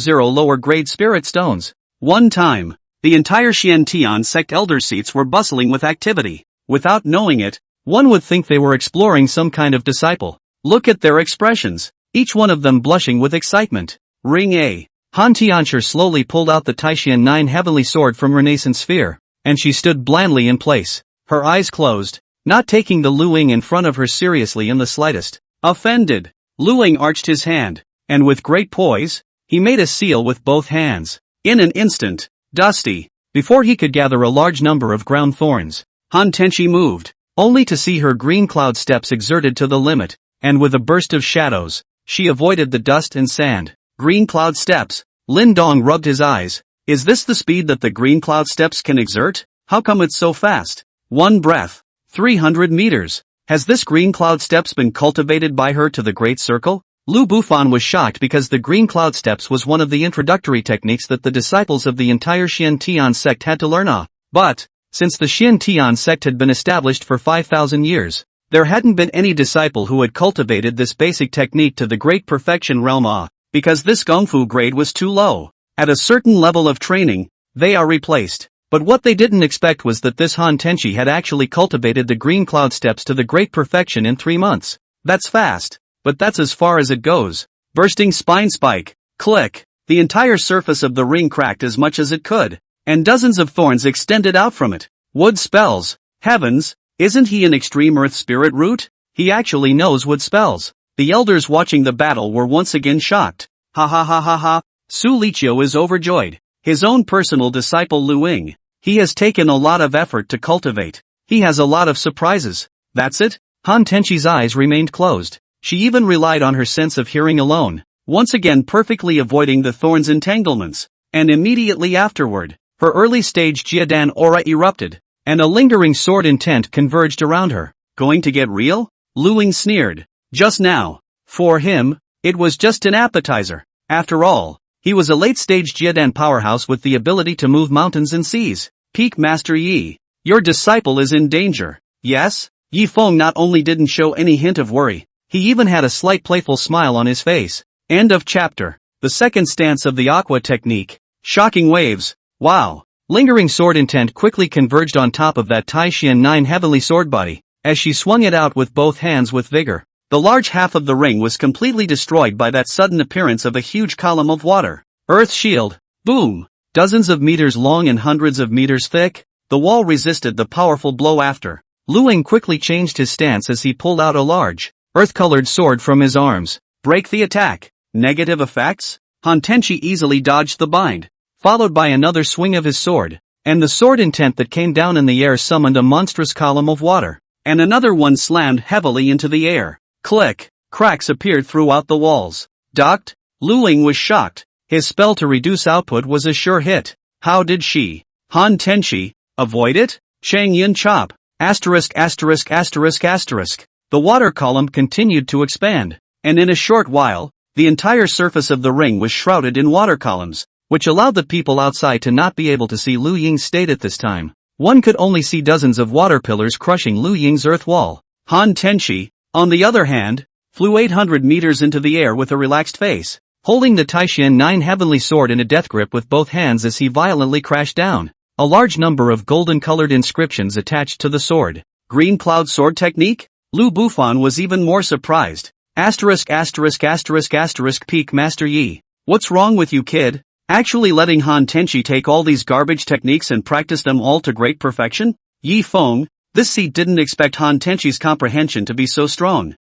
lower grade spirit stones. One time, the entire Xian Tian sect elder seats were bustling with activity. Without knowing it, one would think they were exploring some kind of disciple. Look at their expressions, each one of them blushing with excitement. Ring A. Han Tianxia slowly pulled out the Taishian 9 heavenly sword from Renaissance sphere, and she stood blandly in place, her eyes closed, not taking the Lu Ying in front of her seriously in the slightest. Offended, Lu Ying arched his hand, and with great poise, he made a seal with both hands. In an instant, Dusty, before he could gather a large number of ground thorns, Han Tenchi moved, only to see her green cloud steps exerted to the limit, and with a burst of shadows, she avoided the dust and sand. Green cloud steps. Lin Dong rubbed his eyes. Is this the speed that the green cloud steps can exert? How come it's so fast? One breath. 300 meters. Has this green cloud steps been cultivated by her to the Great Circle? Lu Bufan was shocked because the green cloud steps was one of the introductory techniques that the disciples of the entire Xian Tian sect had to learn. But, since the Xian Tian sect had been established for 5,000 years, there hadn't been any disciple who had cultivated this basic technique to the great perfection realm. Because this Gongfu grade was too low. At a certain level of training, they are replaced. But what they didn't expect was that this Han Tenchi had actually cultivated the green cloud steps to the great perfection in 3 months. That's fast. But that's as far as it goes. Bursting spine spike. Click. The entire surface of the ring cracked as much as it could. And dozens of thorns extended out from it. Wood spells. Heavens, isn't he an extreme earth spirit root? He actually knows wood spells. The elders watching the battle were once again shocked. Ha ha ha ha ha. Su Liqiu is overjoyed. His own personal disciple Lu Ying. He has taken a lot of effort to cultivate. He has a lot of surprises. That's it? Han Tenchi's eyes remained closed. She even relied on her sense of hearing alone, once again perfectly avoiding the thorns' entanglements. And immediately afterward, her early stage Jiedan aura erupted, and a lingering sword intent converged around her. Going to get real? Lu Ying sneered. Just now. For him, it was just an appetizer. After all, he was a late-stage Jiedan powerhouse with the ability to move mountains and seas. Peak Master Yi, your disciple is in danger. Yes? Yi Feng not only didn't show any hint of worry, he even had a slight playful smile on his face. End of chapter. The second stance of the Aqua technique. Shocking waves. Wow. Lingering sword intent quickly converged on top of that Tai Xian 9 heavenly sword body, as she swung it out with both hands with vigor. The large half of the ring was completely destroyed by that sudden appearance of a huge column of water. Earth shield. Boom. Dozens of meters long and hundreds of meters thick, the wall resisted the powerful blow after. Lu Ying quickly changed his stance as he pulled out a large, earth-colored sword from his arms. Break the attack. Negative effects? Han Tenchi easily dodged the bind, followed by another swing of his sword, and the sword intent that came down in the air summoned a monstrous column of water, and another one slammed heavily into the air. Click. Cracks appeared throughout the walls. Ducked? Lu Ying was shocked. His spell to reduce output was a sure hit. How did she, Han Tenchi, avoid it? Chang Yin chop. Asterisk. The water column continued to expand, and in a short while, the entire surface of the ring was shrouded in water columns, which allowed the people outside to not be able to see Lu Ying's state at this time. One could only see dozens of water pillars crushing Lu Ying's earth wall. Han Tenchi, on the other hand, flew 800 meters into the air with a relaxed face, holding the Tai Xian 9 heavenly sword in a death grip with both hands as he violently crashed down. A large number of golden-colored inscriptions attached to the sword. Green cloud sword technique? Lu Bufan was even more surprised. Asterisk. Peak Master Yi. What's wrong with you, kid? Actually letting Han Tenchi take all these garbage techniques and practice them all to great perfection? Yi Feng, this seat didn't expect Han Tenchi's comprehension to be so strong.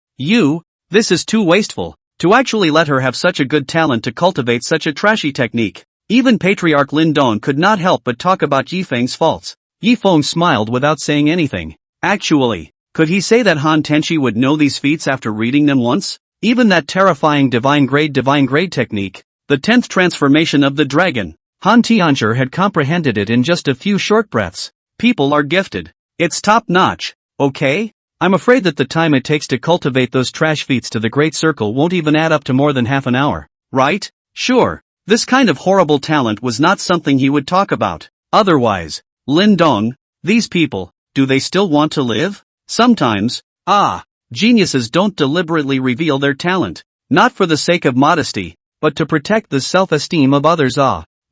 This is too wasteful, to actually let her have such a good talent to cultivate such a trashy technique. Even Patriarch Lin Dong could not help but talk about Yi Feng's faults. Yi Feng smiled without saying anything. Actually, could he say that Han Tenchi would know these feats after reading them once? Even that terrifying divine grade technique, the 10th transformation of the dragon, Han Tianzhi had comprehended it in just a few short breaths. People are gifted. It's top-notch, okay? I'm afraid that the time it takes to cultivate those trash feats to the Great Circle won't even add up to more than half an hour, right? Sure. This kind of horrible talent was not something he would talk about. Otherwise, Lin Dong, these people, do they still want to live? Sometimes, geniuses don't deliberately reveal their talent, not for the sake of modesty, but to protect the self-esteem of others.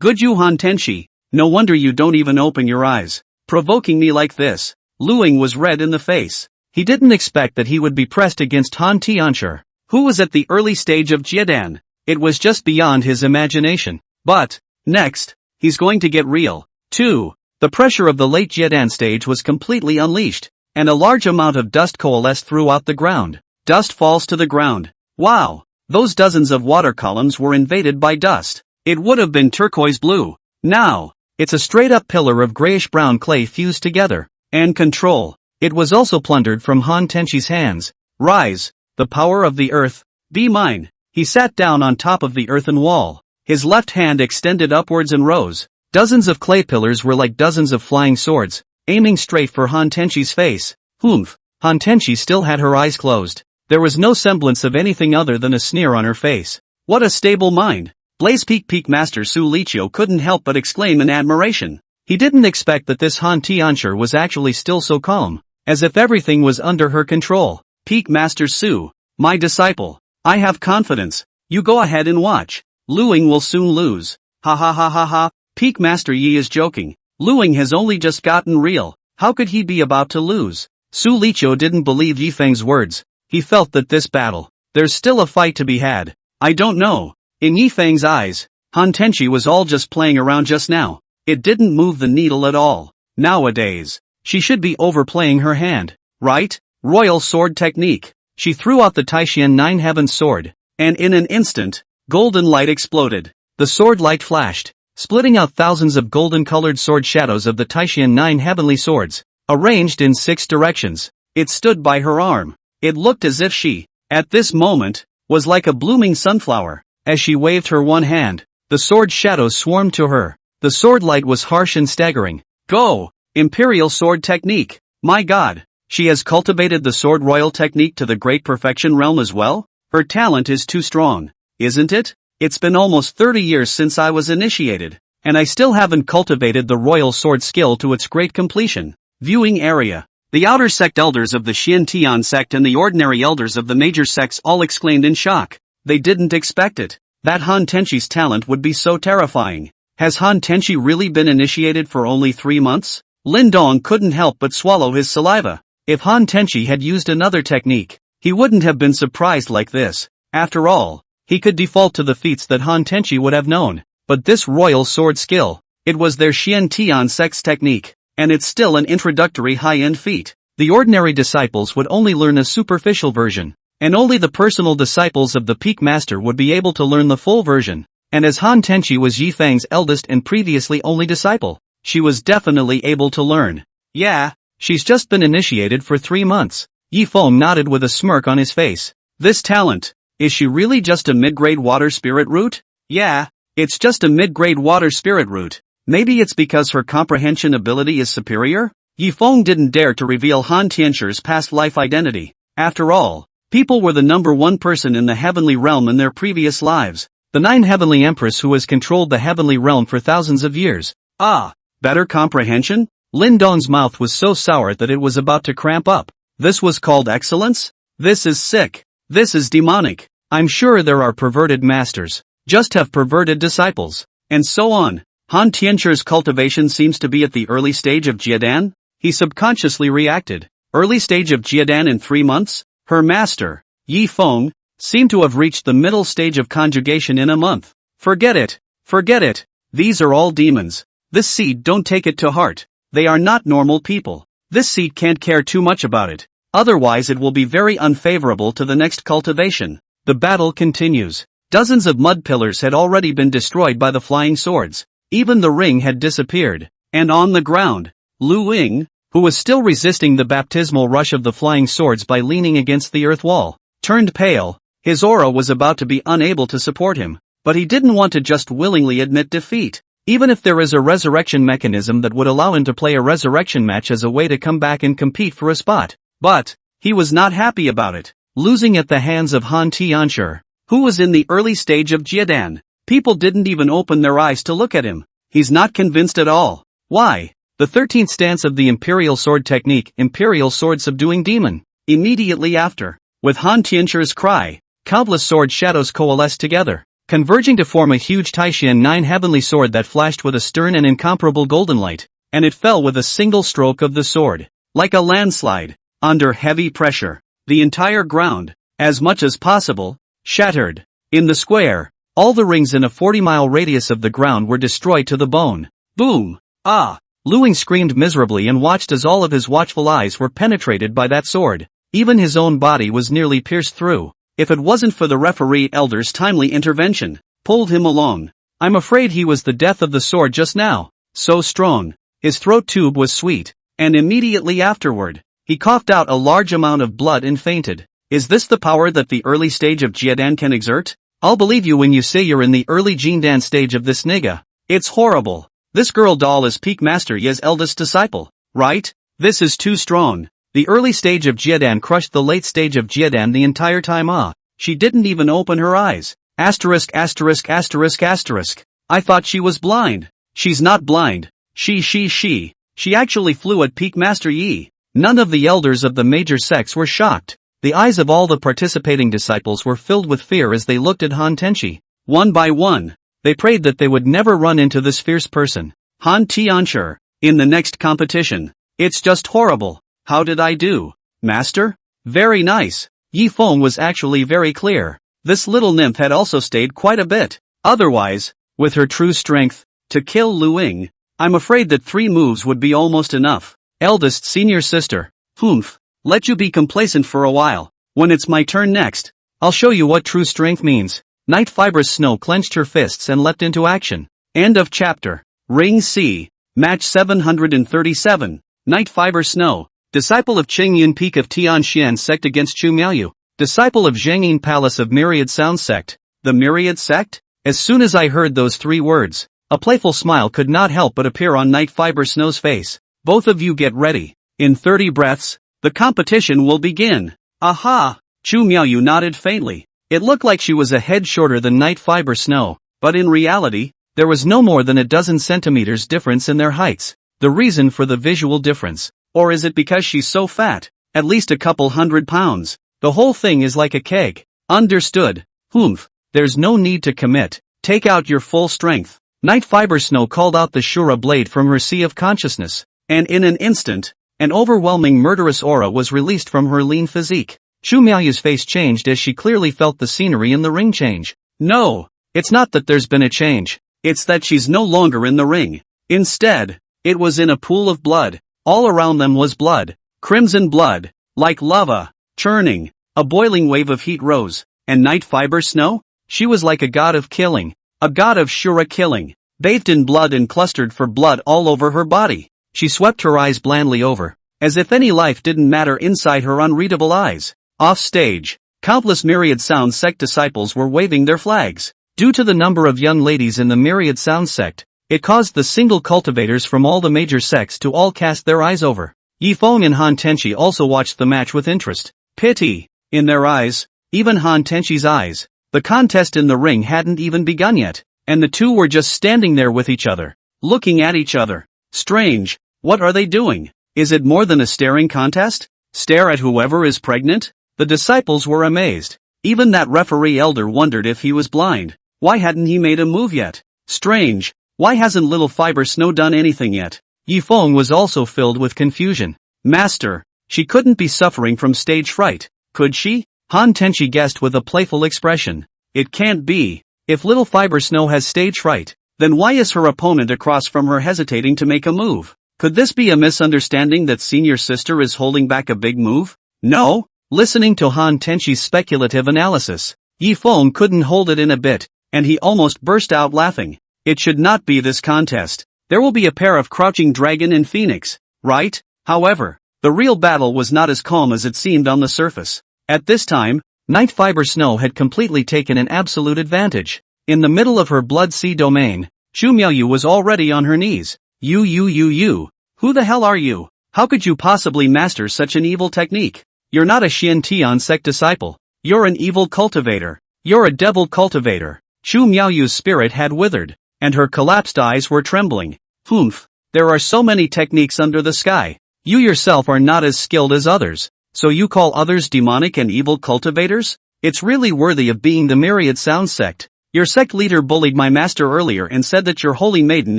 Good you Han Tenchi, no wonder you don't even open your eyes, provoking me like this. Lu Ying was red in the face. He didn't expect that he would be pressed against Han Tianzhi, who was at the early stage of Jiedan. It was just beyond his imagination. But, next, he's going to get real, too. The pressure of the late Jiedan stage was completely unleashed, and a large amount of dust coalesced throughout the ground. Dust falls to the ground. Wow! Those dozens of water columns were invaded by dust. It would have been turquoise blue. Now, it's a straight-up pillar of grayish-brown clay fused together. And control. It was also plundered from Han Tenchi's hands. Rise, the power of the earth, be mine. He sat down on top of the earthen wall. His left hand extended upwards and rose. Dozens of clay pillars were like dozens of flying swords, aiming straight for Han Tenchi's face. Humph! Han Tenchi still had her eyes closed. There was no semblance of anything other than a sneer on her face. What a stable mind! Blaze Peak Master Su Liqiu couldn't help but exclaim in admiration. He didn't expect that this Han Tianzhi was actually still so calm, as if everything was under her control. Peak Master Su, my disciple. I have confidence. You go ahead and watch. Lu Ying will soon lose. Ha. Peak Master Yi is joking. Lu Ying has only just gotten real. How could he be about to lose? Su Liqiu didn't believe Yi Feng's words. He felt that this battle, there's still a fight to be had. I don't know. In Yi Feng's eyes, Han Tenchi was all just playing around just now. It didn't move the needle at all. Nowadays, she should be overplaying her hand, right? Royal sword technique. She threw out the Tai Xian 9 heaven sword, and in an instant, golden light exploded. The sword light flashed, splitting out thousands of golden-colored sword shadows of the Tai Xian 9 heavenly swords, arranged in 6 directions. It stood by her arm. It looked as if she, at this moment, was like a blooming sunflower. As she waved her one hand, the sword shadows swarmed to her. The sword light was harsh and staggering. Go! Imperial sword technique. My God! She has cultivated the sword royal technique to the great perfection realm as well? Her talent is too strong, isn't it? It's been almost 30 years since I was initiated, and I still haven't cultivated the royal sword skill to its great completion. Viewing area. The outer sect elders of the Xiantian sect and the ordinary elders of the major sects all exclaimed in shock. They didn't expect it. That Han Tenchi's talent would be so terrifying. Has Han Tenchi really been initiated for only 3 months? Lin Dong couldn't help but swallow his saliva. If Han Tenchi had used another technique, he wouldn't have been surprised like this. After all, he could default to the feats that Han Tenchi would have known. But this royal sword skill, it was their Xiantian sect's technique, and it's still an introductory high-end feat. The ordinary disciples would only learn a superficial version, and only the personal disciples of the peak master would be able to learn the full version. And as Han Tenchi was Yi Fang's eldest and previously only disciple, she was definitely able to learn. Yeah, she's just been initiated for 3 months. Yi Feng nodded with a smirk on his face. This talent, is she really just a mid-grade water spirit root? Yeah, it's just a mid-grade water spirit root. Maybe it's because her comprehension ability is superior? Yi Feng didn't dare to reveal Han Tianxi's past life identity. After all, people were the number one person in the heavenly realm in their previous lives. The 9 heavenly empress who has controlled the heavenly realm for thousands of years. Ah, better comprehension? Lin Dong's mouth was so sour that it was about to cramp up. This was called excellence? This is sick. This is demonic. I'm sure there are perverted masters. Just have perverted disciples. And so on. Han Tianxi's cultivation seems to be at the early stage of Jiedan? He subconsciously reacted. Early stage of Jiedan in 3 months? Her master, Yi Feng, seemed to have reached the middle stage of conjugation in a month. Forget it. Forget it. These are all demons. This seed don't take it to heart. They are not normal people. This seed can't care too much about it. Otherwise it will be very unfavorable to the next cultivation. The battle continues. Dozens of mud pillars had already been destroyed by the flying swords. Even the ring had disappeared. And on the ground, Lu Ying, who was still resisting the baptismal rush of the flying swords by leaning against the earth wall, turned pale. His aura was about to be unable to support him, but he didn't want to just willingly admit defeat. Even if there is a resurrection mechanism that would allow him to play a resurrection match as a way to come back and compete for a spot. But, he was not happy about it. Losing at the hands of Han Tianxi, who was in the early stage of Jiedan. People didn't even open their eyes to look at him. He's not convinced at all. Why? The 13th stance of the Imperial Sword technique, Imperial Sword subduing demon. Immediately after, with Han Tianxi's cry, countless sword shadows coalesced together, converging to form a huge Taishan 9 heavenly sword that flashed with a stern and incomparable golden light, and it fell with a single stroke of the sword, like a landslide, under heavy pressure. The entire ground, as much as possible, shattered. In the square, all the rings in a 40-mile radius of the ground were destroyed to the bone. Boom! Ah! Lu Ying screamed miserably and watched as all of his watchful eyes were penetrated by that sword. Even his own body was nearly pierced through. If it wasn't for the referee elder's timely intervention, pulled him along. I'm afraid he was the death of the sword just now. So strong. His throat tube was sweet. And immediately afterward, he coughed out a large amount of blood and fainted. Is this the power that the early stage of Jiedan can exert? I'll believe you when you say you're in the early Jiedan stage of this nigga. It's horrible. This girl doll is Peak Master Ye's eldest disciple, right? This is too strong. The early stage of Jiedan crushed the late stage of Jiedan the entire time. She didn't even open her eyes. Asterisk. I thought she was blind. She's not blind. She actually flew at Peak Master Yi. None of the elders of the major sects were shocked. The eyes of all the participating disciples were filled with fear as they looked at Han Tenchi. One by one, they prayed that they would never run into this fierce person, Han Tianxi, in the next competition. It's just horrible. How did I do, Master? Very nice. Yi Feng was actually very clear. This little nymph had also stayed quite a bit. Otherwise, with her true strength, to kill Lu Ying, I'm afraid that 3 moves would be almost enough. Eldest senior sister, Humph, let you be complacent for a while. When it's my turn next, I'll show you what true strength means. Night Fibrous Snow clenched her fists and leapt into action. End of chapter. Ring C. Match 737. Night Fiber Snow. Disciple of Qingyun Peak of Tianxian Sect against Chu Miaoyu. Disciple of Zhangyin Palace of Myriad Sound Sect. The Myriad Sect? As soon as I heard those 3 words, a playful smile could not help but appear on Night Fiber Snow's face. Both of you get ready. In 30 breaths, the competition will begin. Aha! Chu Miaoyu nodded faintly. It looked like she was a head shorter than Night Fiber Snow, but in reality, there was no more than a dozen centimeters difference in their heights. The reason for the visual difference, Or is it because she's so fat? At least a couple 100 pounds. The whole thing is like a keg. Understood. Humph. There's no need to commit. Take out your full strength. Night Fiber Snow called out the Shura blade from her sea of consciousness, and in an instant, an overwhelming murderous aura was released from her lean physique. Chu Miaoyu's face changed as she clearly felt the scenery in the ring change. No, it's not that there's been a change. It's that she's no longer in the ring. Instead, it was in a pool of blood. All around them was blood. Crimson blood. Like lava. Churning. A boiling wave of heat rose. And Night Fiber Snow? She was like a god of killing. A god of Shura killing. Bathed in blood and clustered for blood all over her body. She swept her eyes blandly over. As if any life didn't matter inside her unreadable eyes. Off stage, countless Myriad Sound sect disciples were waving their flags. Due to the number of young ladies in the Myriad Sound sect, it caused the single cultivators from all the major sects to all cast their eyes over. Yifeng and Han Tenchi also watched the match with interest. Pity. In their eyes, even Han Tenchi's eyes, the contest in the ring hadn't even begun yet, and the two were just standing there with each other, looking at each other. Strange. What are they doing? Is it more than a staring contest? Stare at whoever is pregnant? The disciples were amazed. Even that referee elder wondered if he was blind. Why hadn't he made a move yet? Strange. Why hasn't Little Fiber Snow done anything yet? Yifeng was also filled with confusion. Master, she couldn't be suffering from stage fright, could she? Han Tenchi guessed with a playful expression. It can't be. If Little Fiber Snow has stage fright, then why is her opponent across from her hesitating to make a move? Could this be a misunderstanding that senior sister is holding back a big move? No? Listening to Han Tenchi's speculative analysis, Yifeng couldn't hold it in a bit, and he almost burst out laughing. It should not be this contest. There will be a pair of crouching dragon and phoenix, right? However, the real battle was not as calm as it seemed on the surface. At this time, Night Fiber Snow had completely taken an absolute advantage. In the middle of her blood sea domain, Chu Miaoyu was already on her knees. You. Who the hell are you? How could you possibly master such an evil technique? You're not a Xian Tian sect disciple. You're an evil cultivator. You're a devil cultivator. Chu Miaoyu's spirit had withered, and her collapsed eyes were trembling. Humph. There are so many techniques under the sky. You yourself are not as skilled as others. So you call others demonic and evil cultivators? It's really worthy of being the Myriad Sound sect. Your sect leader bullied my master earlier and said that your holy maiden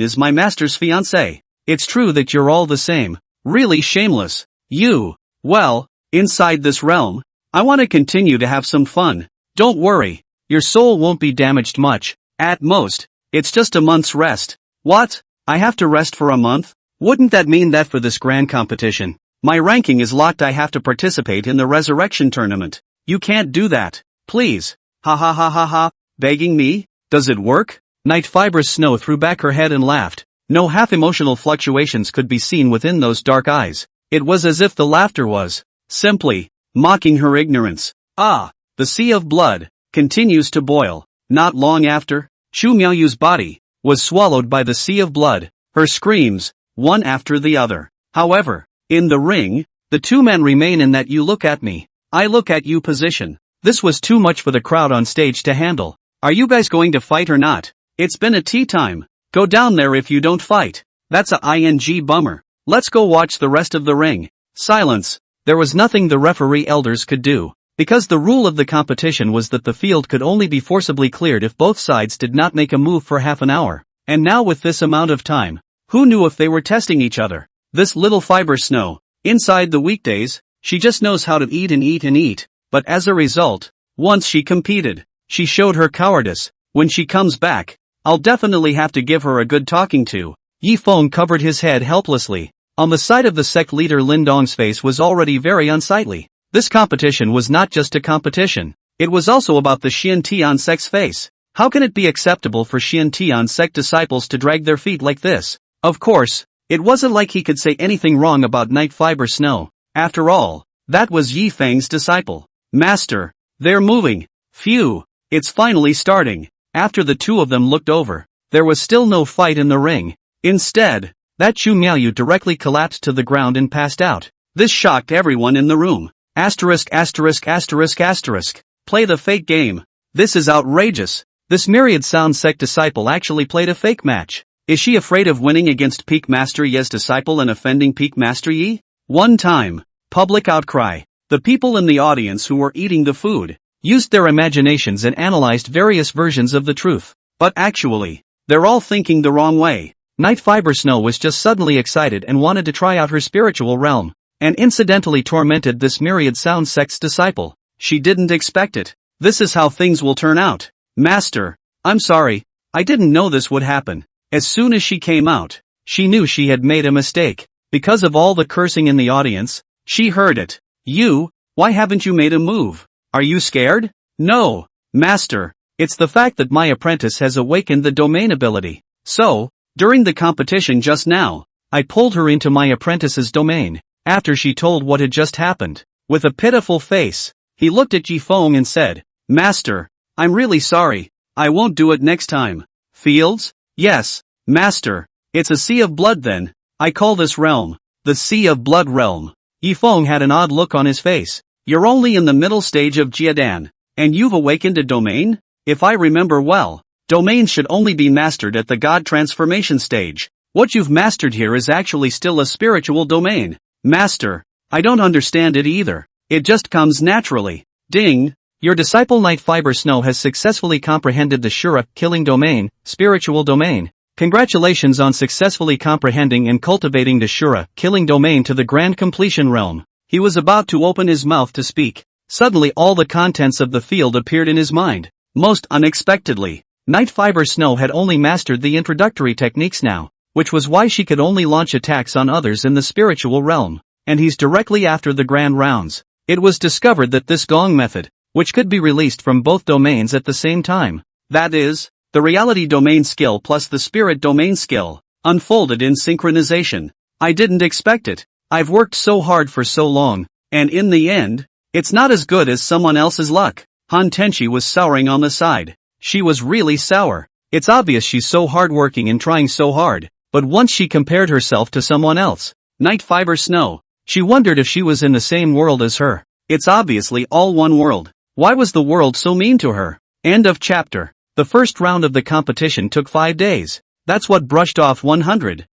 is my master's fiancée. It's true that you're all the same. Really shameless. You. Well, inside this realm, I want to continue to have some fun. Don't worry. Your soul won't be damaged much. At most, it's just a month's rest. What? I have to rest for a month? Wouldn't that mean that for this grand competition, my ranking is locked? I have to participate in the resurrection tournament. You can't do that. Please. Ha ha ha ha ha. Begging me? Does it work? Night Fiber Snow threw back her head and laughed. No half-emotional fluctuations could be seen within those dark eyes. It was as if the laughter was simply mocking her ignorance. Ah, the sea of blood continues to boil. Not long after, Chu Miaoyu's body was swallowed by the sea of blood. Her screams, one after the other. However, in the ring, the two men remain in that you look at me, I look at you position. This was too much for the crowd on stage to handle. Are you guys going to fight or not? It's been a tea time. Go down there if you don't fight. That's a ing bummer. Let's go watch the rest of the ring. Silence. There was nothing the referee elders could do, because the rule of the competition was that the field could only be forcibly cleared if both sides did not make a move for half an hour. And now with this amount of time, who knew if they were testing each other? This Little Fiber Snow, inside the weekdays, she just knows how to eat and eat and eat, but as a result, once she competed, she showed her cowardice. When she comes back, I'll definitely have to give her a good talking to. Yifeng covered his head helplessly. On the side of the sect leader Lin Dong's face was already very unsightly. This competition was not just a competition. It was also about the Xian Tian sect's face. How can it be acceptable for Xian Tian sect disciples to drag their feet like this? Of course, it wasn't like he could say anything wrong about Night Fiber Snow. After all, that was Yifeng's disciple. Master, they're moving. Phew, it's finally starting. After the two of them looked over, there was still no fight in the ring. Instead, that Chu Miaoyu directly collapsed to the ground and passed out. This shocked everyone in the room. Asterisk. Play the fake game. This is outrageous. This Myriad Sound sect disciple actually played a fake match. Is she afraid of winning against Peak Master Ye's disciple and offending Peak Master Yi? One time, public outcry. The people in the audience who were eating the food used their imaginations and analyzed various versions of the truth. But actually, they're all thinking the wrong way. Night Fiber Snow was just suddenly excited and wanted to try out her spiritual realm, and incidentally tormented this myriad sound sect's disciple. She didn't expect it. This is how things will turn out. Master, I'm sorry, I didn't know this would happen. As soon as she came out, she knew she had made a mistake. Because of all the cursing in the audience, she heard it. Why haven't you made a move? Are you scared? No, Master, it's the fact that my apprentice has awakened the domain ability. So, during the competition just now, I pulled her into my apprentice's domain. After she told what had just happened, with a pitiful face, he looked at Yifeng and said, Master, I'm really sorry, I won't do it next time. Fields? Yes, Master, it's a sea of blood then. I call this realm the Sea of Blood realm. Yifeng had an odd look on his face. You're only in the middle stage of Jiadan, and you've awakened a domain? If I remember well, domains should only be mastered at the God transformation stage. What you've mastered here is actually still a spiritual domain. Master, I don't understand it either. It just comes naturally. Ding! Your disciple Night Fiber Snow has successfully comprehended the Shura killing domain, spiritual domain. Congratulations on successfully comprehending and cultivating the Shura killing domain to the grand completion realm. He was about to open his mouth to speak. Suddenly all the contents of the field appeared in his mind. Most unexpectedly, Night Fiber Snow had only mastered the introductory techniques now, which was why she could only launch attacks on others in the spiritual realm. And he's directly after the grand rounds. It was discovered that this Gong method, which could be released from both domains at the same time, that is, the reality domain skill plus the spirit domain skill, unfolded in synchronization. I didn't expect it. I've worked so hard for so long, and in the end, it's not as good as someone else's luck. Han Tenchi was souring on the side. She was really sour. It's obvious she's so hardworking and trying so hard, but once she compared herself to someone else, Night Fiber Snow, she wondered if she was in the same world as her. It's obviously all one world. Why was the world so mean to her? End of chapter. The first round of the competition took 5 days. That's what brushed off 100,000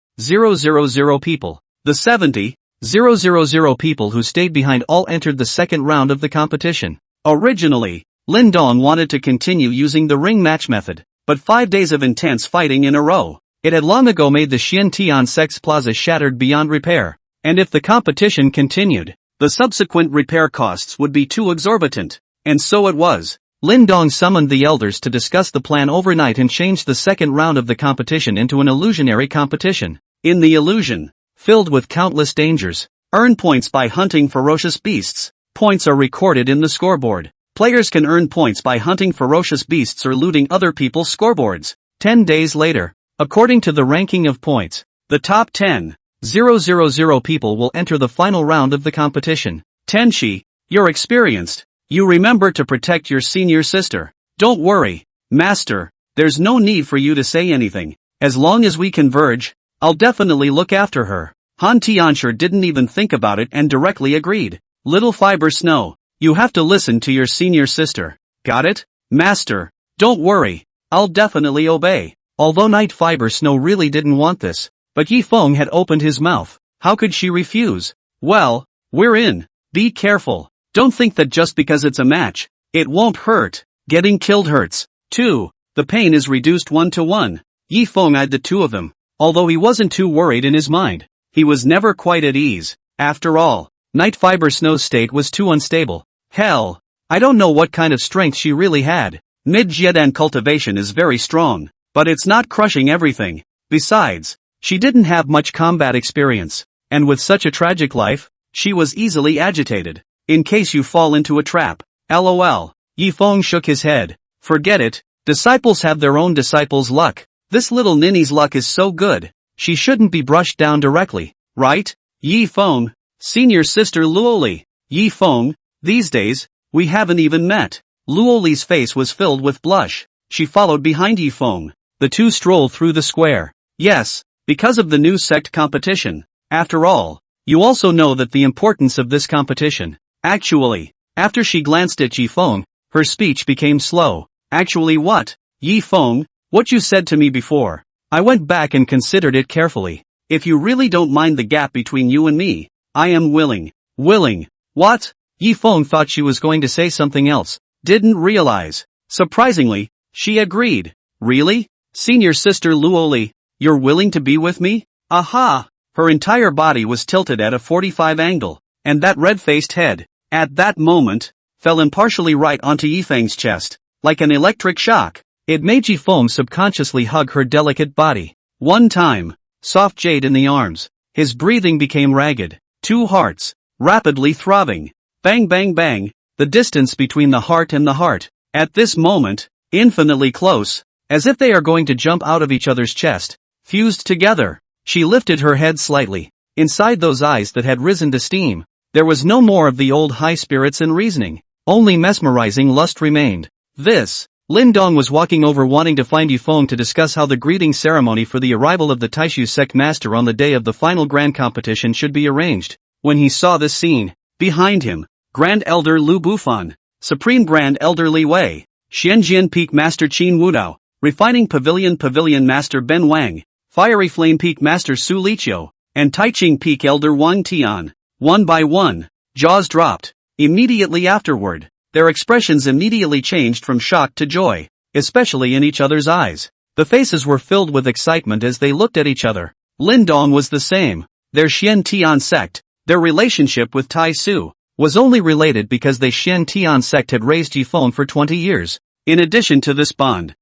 people. The 70,000 people who stayed behind all entered the second round of the competition. Originally, Lin Dong wanted to continue using the ring match method, but 5 days of intense fighting in a row, it had long ago made the Xian Tian Sex Plaza shattered beyond repair, and if the competition continued, the subsequent repair costs would be too exorbitant. And so it was. Lin Dong summoned the elders to discuss the plan overnight and changed the second round of the competition into an illusionary competition. In the illusion, filled with countless dangers, earn points by hunting ferocious beasts. Points are recorded in the scoreboard. Players can earn points by hunting ferocious beasts or looting other people's scoreboards. 10 days later, according to the ranking of points, the top 10,000 people will enter the final round of the competition. Tenchi, you're experienced. You remember to protect your senior sister. Don't worry, Master, there's no need for you to say anything. As long as we converge, I'll definitely look after her. Han Tianxia didn't even think about it and directly agreed. Little Fiber Snow, you have to listen to your senior sister. Got it? Master, don't worry, I'll definitely obey. Although Night Fiber Snow really didn't want this, but Yifeng had opened his mouth. How could she refuse? Well, we're in. Be careful. Don't think that just because it's a match, it won't hurt. Getting killed hurts. 2. The pain is reduced 1 to 1. Yifeng eyed the two of them, although he wasn't too worried in his mind. He was never quite at ease. After all, Night Fiber Snow's state was too unstable. Hell, I don't know what kind of strength she really had. Mid-Jiedan cultivation is very strong, but it's not crushing everything. Besides, she didn't have much combat experience, and with such a tragic life, she was easily agitated. In case you fall into a trap. LOL. Yifeng shook his head. Forget it. Disciples have their own disciples' luck. This little ninny's luck is so good. She shouldn't be brushed down directly, right? Yifeng. Senior sister Luoli. Yifeng. These days, we haven't even met. Luoli's face was filled with blush. She followed behind Yifeng. The two strolled through the square. Yes, because of the new sect competition. After all, you also know that the importance of this competition. Actually, after she glanced at Yifeng, her speech became slow. Actually what? Yifeng, what you said to me before. I went back and considered it carefully. If you really don't mind the gap between you and me, I am willing. Willing. What? Yi Feng thought she was going to say something else. Didn't realize. Surprisingly, she agreed. Really? Senior sister Luoli, you're willing to be with me? Aha! Her entire body was tilted at a 45 angle, and that red-faced head, at that moment, fell impartially right onto Yifeng's chest, like an electric shock. It made Yifeng subconsciously hug her delicate body. One time, soft jade in the arms. His breathing became ragged. 2 hearts, rapidly throbbing. Bang bang bang, the distance between the heart and the heart. At this moment, infinitely close, as if they are going to jump out of each other's chest, fused together. She lifted her head slightly. Inside those eyes that had risen to steam, there was no more of the old high spirits and reasoning. Only mesmerizing lust remained. This. Lin Dong was walking over wanting to find Yifeng to discuss how the greeting ceremony for the arrival of the Taishu sect master on the day of the final grand competition should be arranged. When he saw this scene, behind him, Grand Elder Lu Bufan, Supreme Grand Elder Li Wei, Xianjian Peak Master Qin Wudao, Refining Pavilion Master Ben Wang, Fiery Flame Peak Master Su Liqiu, and Taiching Peak Elder Wang Tian. One by one, jaws dropped. Immediately afterward, their expressions immediately changed from shock to joy, especially in each other's eyes. The faces were filled with excitement as they looked at each other. Lin Dong was the same. Their Xian Tian sect, their relationship with Tai Su, was only related because the Xian Tian sect had raised Yifeng for 20 years. In addition to this bond,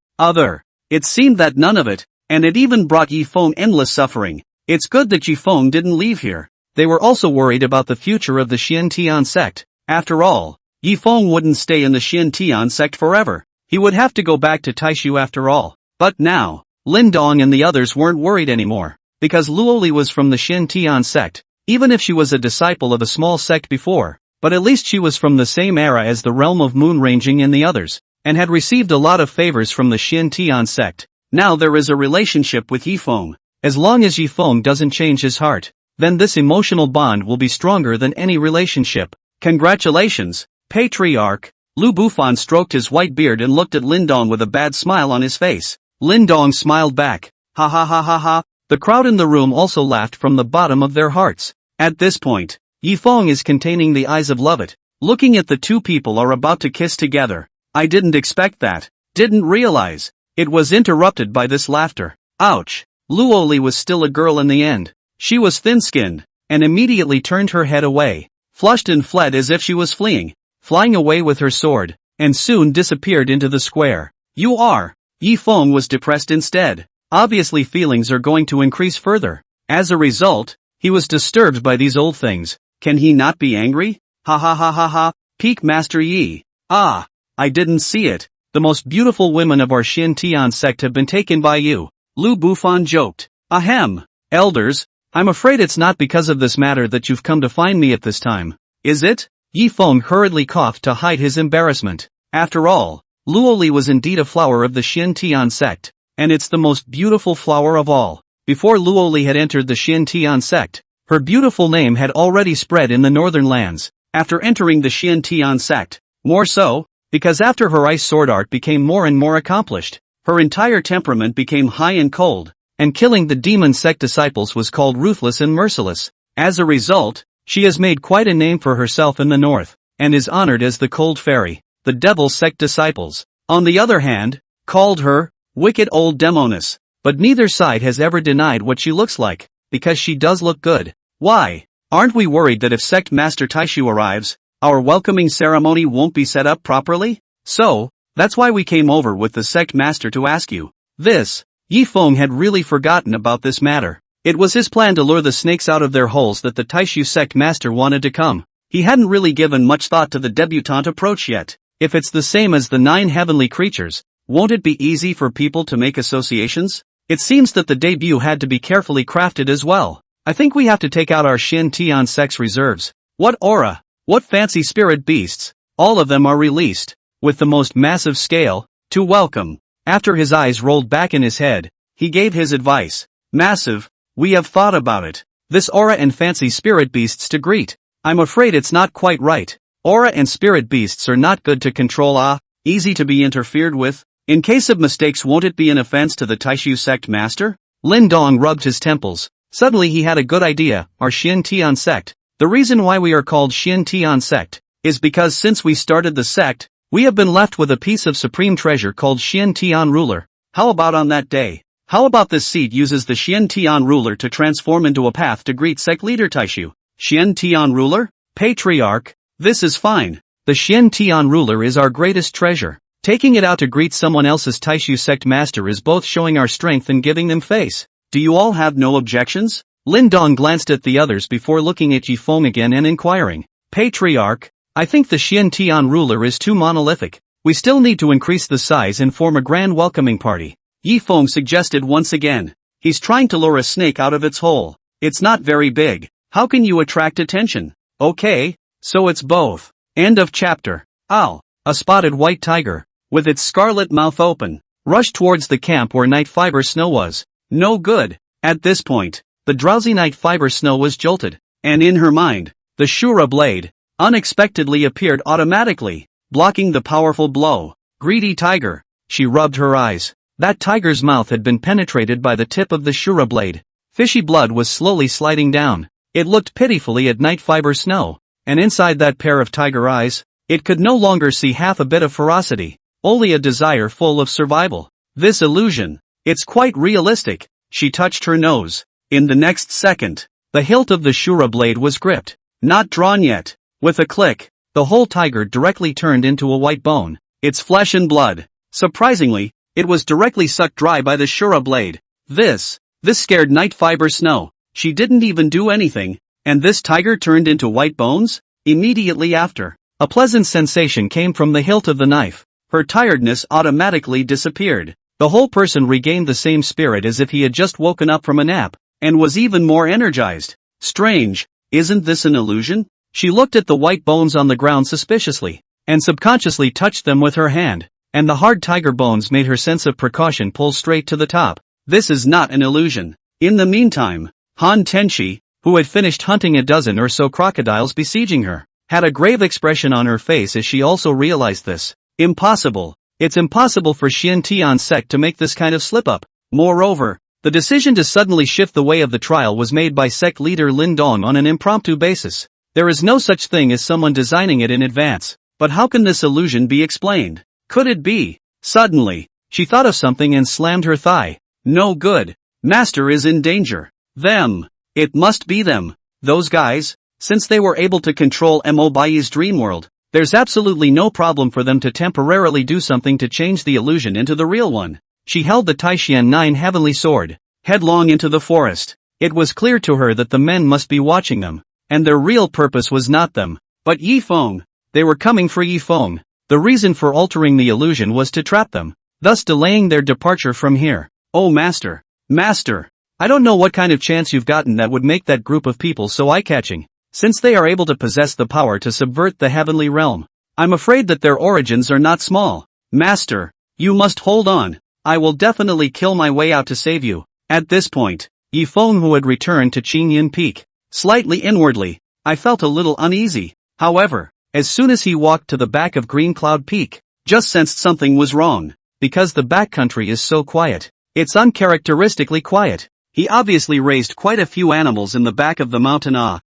it seemed that none of it, and it even brought Yifeng endless suffering. It's good that Yifeng didn't leave here. They were also worried about the future of the Xian Tian sect. After all, Yifeng wouldn't stay in the Xian Tian sect forever. He would have to go back to Taishu after all. But now, Lin Dong and the others weren't worried anymore, because Luoli was from the Xian Tian sect, even if she was a disciple of a small sect before, but at least she was from the same era as the realm of moon ranging and the others, and had received a lot of favors from the Xian Tian sect. Now there is a relationship with Yifeng. As long as Yifeng doesn't change his heart, then this emotional bond will be stronger than any relationship. Congratulations, Patriarch. Lu Bufan stroked his white beard and looked at Lin Dong with a bad smile on his face. Lin Dong smiled back. Ha ha ha ha ha. The crowd in the room also laughed from the bottom of their hearts. At this point, Yifeng is containing the eyes of love it. Looking at the two people are about to kiss together. I didn't expect that. Didn't realize. It was interrupted by this laughter. Ouch. Luoli was still a girl in the end. She was thin-skinned, and immediately turned her head away, flushed and fled as if she was fleeing, flying away with her sword, and soon disappeared into the square. Yifeng was depressed instead. Obviously feelings are going to increase further. As a result, he was disturbed by these old things. Can he not be angry? Ha ha ha ha ha. Peak Master Yi. Ah, I didn't see it. The most beautiful women of our Xian Tian sect have been taken by you. Lu Bufan joked. Ahem. Elders, I'm afraid it's not because of this matter that you've come to find me at this time. Is it? Yifeng hurriedly coughed to hide his embarrassment. After all, Luoli was indeed a flower of the Xian Tian sect, and it's the most beautiful flower of all. Before Luoli had entered the Xian Tian sect, her beautiful name had already spread in the northern lands. After entering the Xian Tian sect, more so, because after her ice sword art became more and more accomplished, her entire temperament became high and cold, and killing the demon sect disciples was called ruthless and merciless. As a result, she has made quite a name for herself in the north, and is honored as the cold fairy. The devil sect disciples, on the other hand, called her wicked old demoness, but neither side has ever denied what she looks like, because she does look good. Why? Aren't we worried that if sect master Taishu arrives, our welcoming ceremony won't be set up properly? So, that's why we came over with the sect master to ask you. This. Yifeng had really forgotten about this matter. It was his plan to lure the snakes out of their holes that the Taishu sect master wanted to come. He hadn't really given much thought to the debutante approach yet. If it's the same as the 9 heavenly creatures, won't it be easy for people to make associations? It seems that the debut had to be carefully crafted as well. I think we have to take out our Xian Tian sect's reserves. What aura? What fancy spirit beasts? All of them are released, with the most massive scale, to welcome. After his eyes rolled back in his head, he gave his advice. Massive, we have thought about it. This aura and fancy spirit beasts to greet. I'm afraid it's not quite right. Aura and spirit beasts are not good to control, easy to be interfered with. In case of mistakes, won't it be an offense to the Taishu sect master? Lin Dong rubbed his temples. Suddenly he had a good idea. Our Xian Tian sect, The reason why we are called Xian Tian sect is because since we started the sect, we have been left with a piece of supreme treasure called Xian Tian ruler. How about on that day? How about this seed uses the Xian Tian ruler to transform into a path to greet sect leader Taishu? Xian Tian ruler? Patriarch? This is fine. The Xian Tian ruler is our greatest treasure. Taking it out to greet someone else's Taishu sect master is both showing our strength and giving them face. Do you all have no objections? Lin Dong glanced at the others before looking at Yifeng again and inquiring. Patriarch, I think the Xian Tian ruler is too monolithic. We still need to increase the size and form a grand welcoming party. Yifeng suggested once again. He's trying to lure a snake out of its hole. It's not very big. How can you attract attention? Okay, so it's both. End of chapter. Ow! A spotted white tiger, with its scarlet mouth open, rushed towards the camp where Night Fiber Snow was. No good. At this point, the drowsy Night Fiber Snow was jolted, and in her mind, the Shura blade unexpectedly appeared automatically, blocking the powerful blow. Greedy tiger. She rubbed her eyes. That tiger's mouth had been penetrated by the tip of the Shura blade. Fishy blood was slowly sliding down. It looked pitifully at Night Fiber Snow, and inside that pair of tiger eyes, it could no longer see half a bit of ferocity, only a desire full of survival. This illusion, it's quite realistic. She touched her nose. In the next second, the hilt of the Shura blade was gripped, not drawn yet. With a click, the whole tiger directly turned into a white bone, its flesh and blood. Surprisingly, it was directly sucked dry by the Shura blade. This scared Night Fiber Snow. She didn't even do anything, and this tiger turned into white bones? Immediately after, a pleasant sensation came from the hilt of the knife. Her tiredness automatically disappeared. The whole person regained the same spirit as if he had just woken up from a nap, and was even more energized. Strange, isn't this an illusion? She looked at the white bones on the ground suspiciously, and subconsciously touched them with her hand, and the hard tiger bones made her sense of precaution pull straight to the top. This is not an illusion. In the meantime, Han Tenshi, who had finished hunting a dozen or so crocodiles besieging her, had a grave expression on her face as she also realized this. Impossible. It's impossible for Xian Tian sect to make this kind of slip-up. Moreover, the decision to suddenly shift the way of the trial was made by sect leader Lin Dong on an impromptu basis. There is no such thing as someone designing it in advance. But how can this illusion be explained? Could it be? Suddenly, she thought of something and slammed her thigh. No good. Master is in danger. Them. It must be them. Those guys. Since they were able to control Mo Bai's dream world, there's absolutely no problem for them to temporarily do something to change the illusion into the real one. She held the Taishian 9 heavenly sword, headlong into the forest. It was clear to her that the men must be watching them, and their real purpose was not them, but Yifeng. They were coming for Yifeng. The reason for altering the illusion was to trap them, thus delaying their departure from here. Oh Master! Master! I don't know what kind of chance you've gotten that would make that group of people so eye-catching, since they are able to possess the power to subvert the heavenly realm. I'm afraid that their origins are not small. Master, you must hold on. I will definitely kill my way out to save you. At this point, Yifeng, who had returned to Qingyin Peak, slightly inwardly, I felt a little uneasy. However, as soon as he walked to the back of Green Cloud Peak, just sensed something was wrong. Because the backcountry is so quiet. It's uncharacteristically quiet. He obviously raised quite a few animals in the back of the mountain.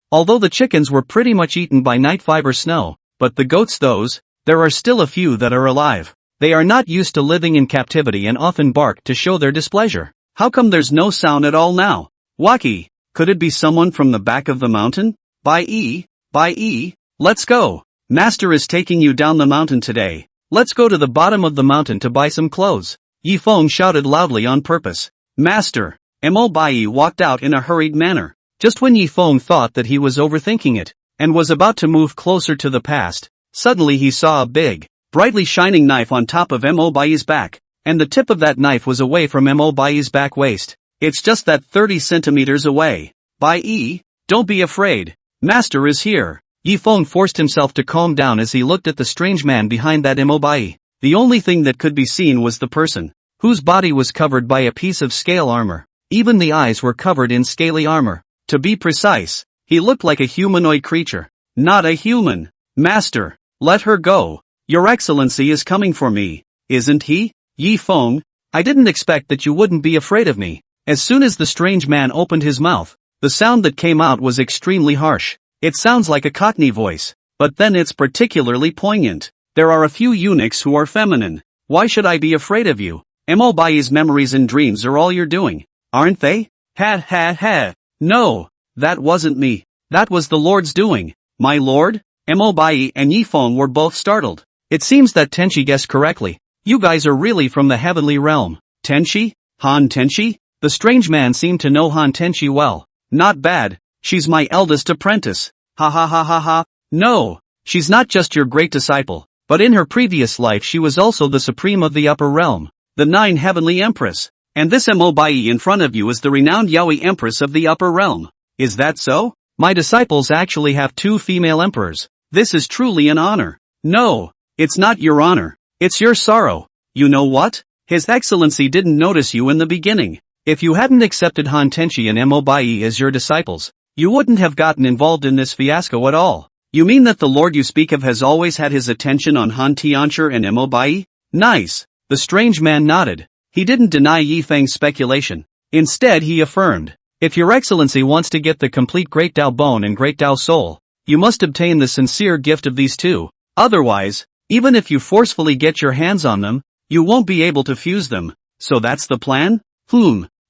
Although the chickens were pretty much eaten by Night Fiber Snow, but the goats there are still a few that are alive. They are not used to living in captivity and often bark to show their displeasure. How come there's no sound at all now? Waki, could it be someone from the back of the mountain? Bai, let's go. Master is taking you down the mountain today. Let's go to the bottom of the mountain to buy some clothes. Yifeng shouted loudly on purpose. Master, Mo Bai walked out in a hurried manner. Just when Yifeng thought that he was overthinking it, and was about to move closer to the past, suddenly he saw a big, brightly shining knife on top of Mo Bai's back, and the tip of that knife was away from Mo Bai's back waist. It's just that 30 centimeters away. Bai, don't be afraid. Master is here. Yifeng forced himself to calm down as he looked at the strange man behind that Mo Bai. The only thing that could be seen was the person, whose body was covered by a piece of scale armor. Even the eyes were covered in scaly armor. To be precise, he looked like a humanoid creature. Not a human. Master, let her go. Your Excellency is coming for me, isn't he? Yifeng, I didn't expect that you wouldn't be afraid of me. As soon as the strange man opened his mouth, the sound that came out was extremely harsh. It sounds like a Cockney voice, but then it's particularly poignant. There are a few eunuchs who are feminine. Why should I be afraid of you? Mobi's memories and dreams are all you're doing, aren't they? Ha ha ha. No, that wasn't me. That was the Lord's doing. My lord? Mobi and Yifeng were both startled. It seems that Tenchi guessed correctly. You guys are really from the heavenly realm. Tenchi? Han Tenchi? The strange man seemed to know Han Tenchi well. Not bad. She's my eldest apprentice. Ha ha ha ha ha. No, she's not just your great disciple, but in her previous life she was also the supreme of the upper realm, the 9 heavenly empress. And this Mobi in front of you is the renowned Yaoi empress of the upper realm. Is that so? My disciples actually have 2 female emperors. This is truly an honor. No, it's not your honor. It's your sorrow. You know what? His Excellency didn't notice you in the beginning. If you hadn't accepted Han Tenchi and Mobi as your disciples, you wouldn't have gotten involved in this fiasco at all. You mean that the Lord you speak of has always had his attention on Han Tianchi and Mobi? Nice. The strange man nodded. He didn't deny Yifeng's speculation. Instead he affirmed, if your Excellency wants to get the complete Great Tao Bone and Great Tao Soul, you must obtain the sincere gift of these 2. Otherwise, even if you forcefully get your hands on them, you won't be able to fuse them. So that's the plan?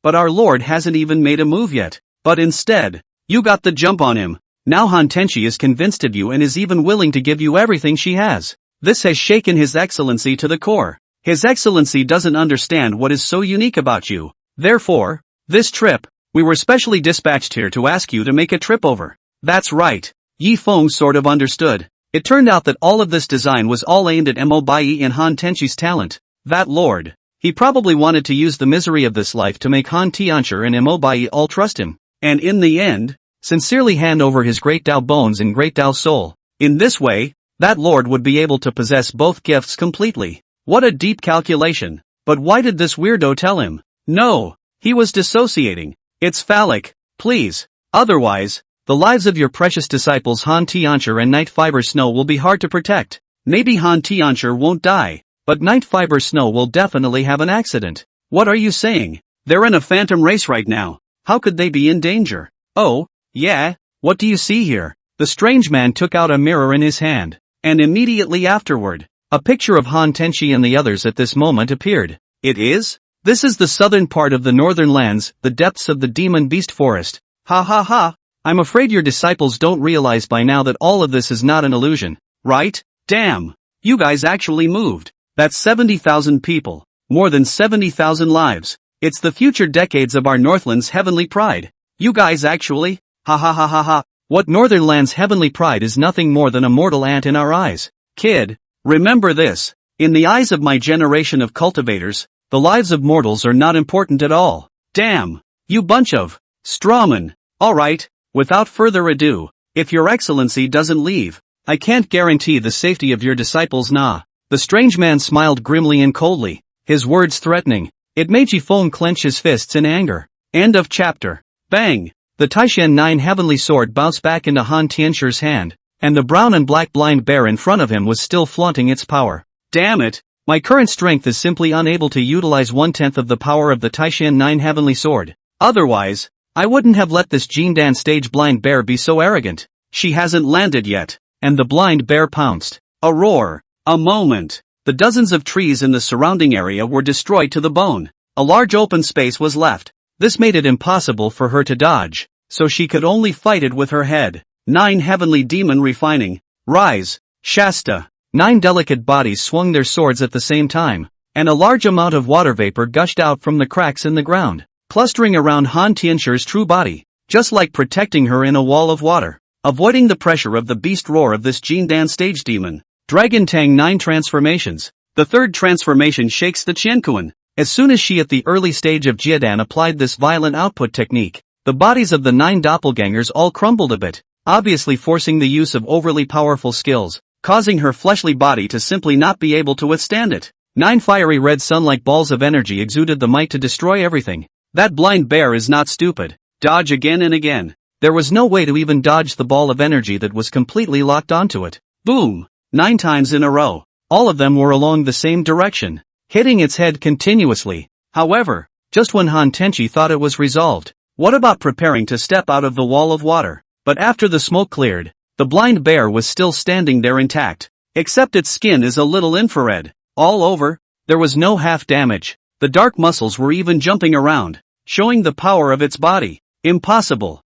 But our Lord hasn't even made a move yet. But instead, you got the jump on him. Now Han Tenchi is convinced of you and is even willing to give you everything she has. This has shaken His Excellency to the core. His Excellency doesn't understand what is so unique about you. Therefore, this trip, we were specially dispatched here to ask you to make a trip over. That's right. Yifeng sort of understood. It turned out that all of this design was all aimed at Mobi and Han Tenchi's talent. That Lord. He probably wanted to use the misery of this life to make Han Tianchi and Mobi all trust him, and in the end, sincerely hand over his Great Tao Bones and Great Tao Soul. In this way, that Lord would be able to possess both gifts completely. What a deep calculation. But why did this weirdo tell him? No, he was dissociating. It's phallic, please. Otherwise, the lives of your precious disciples Han Tianchi and Night Fiber Snow will be hard to protect. Maybe Han Tianchi won't die, but Night Fiber Snow will definitely have an accident. What are you saying? They're in a phantom race right now. How could they be in danger? Oh, yeah, what do you see here? The strange man took out a mirror in his hand, and immediately afterward, a picture of Han Tenchi and the others at this moment appeared. It is? This is the southern part of the northern lands, the depths of the demon beast forest. Ha ha ha, I'm afraid your disciples don't realize by now that all of this is not an illusion, right? Damn, you guys actually moved. That's 70,000 people, more than 70,000 lives. It's the future decades of our Northland's heavenly pride. You guys actually, ha ha ha ha ha, what Northern Land's heavenly pride is nothing more than a mortal ant in our eyes. Kid, remember this, in the eyes of my generation of cultivators, the lives of mortals are not important at all. Damn, you bunch of strawmen. Alright, without further ado, if your Excellency doesn't leave, I can't guarantee the safety of your disciples. Nah. The strange man smiled grimly and coldly, his words threatening. It made Yifeng clench his fists in anger. End of chapter. Bang! The Taishan 9 heavenly sword bounced back into Han Tianchi's hand, and the brown and black blind bear in front of him was still flaunting its power. Damn it! My current strength is simply unable to utilize 1/10 of the power of the Taishan 9 heavenly sword. Otherwise, I wouldn't have let this Jindan stage blind bear be so arrogant. She hasn't landed yet, and the blind bear pounced. A roar. A moment. The dozens of trees in the surrounding area were destroyed to the bone. A large open space was left. This made it impossible for her to dodge, so she could only fight it with her head. 9 heavenly demon refining. Rise, Shasta. 9 delicate bodies swung their swords at the same time, and a large amount of water vapor gushed out from the cracks in the ground, clustering around Han Tianchi's true body, just like protecting her in a wall of water, avoiding the pressure of the beast roar of this Jindan stage demon. Dragon Tang 9 transformations. The third transformation shakes the Qianquan. As soon as she at the early stage of Jiadan applied this violent output technique, the bodies of the 9 doppelgangers all crumbled a bit, obviously forcing the use of overly powerful skills, causing her fleshly body to simply not be able to withstand it. 9 fiery red sun-like balls of energy exuded the might to destroy everything. That blind bear is not stupid. Dodge again and again. There was no way to even dodge the ball of energy that was completely locked onto it. Boom! 9 times in a row. All of them were along the same direction, hitting its head continuously. However, just when Han Tenchi thought it was resolved, what about preparing to step out of the wall of water? But after the smoke cleared, the blind bear was still standing there intact, except its skin is a little infrared. All over, there was no half damage. The dark muscles were even jumping around, showing the power of its body. Impossible.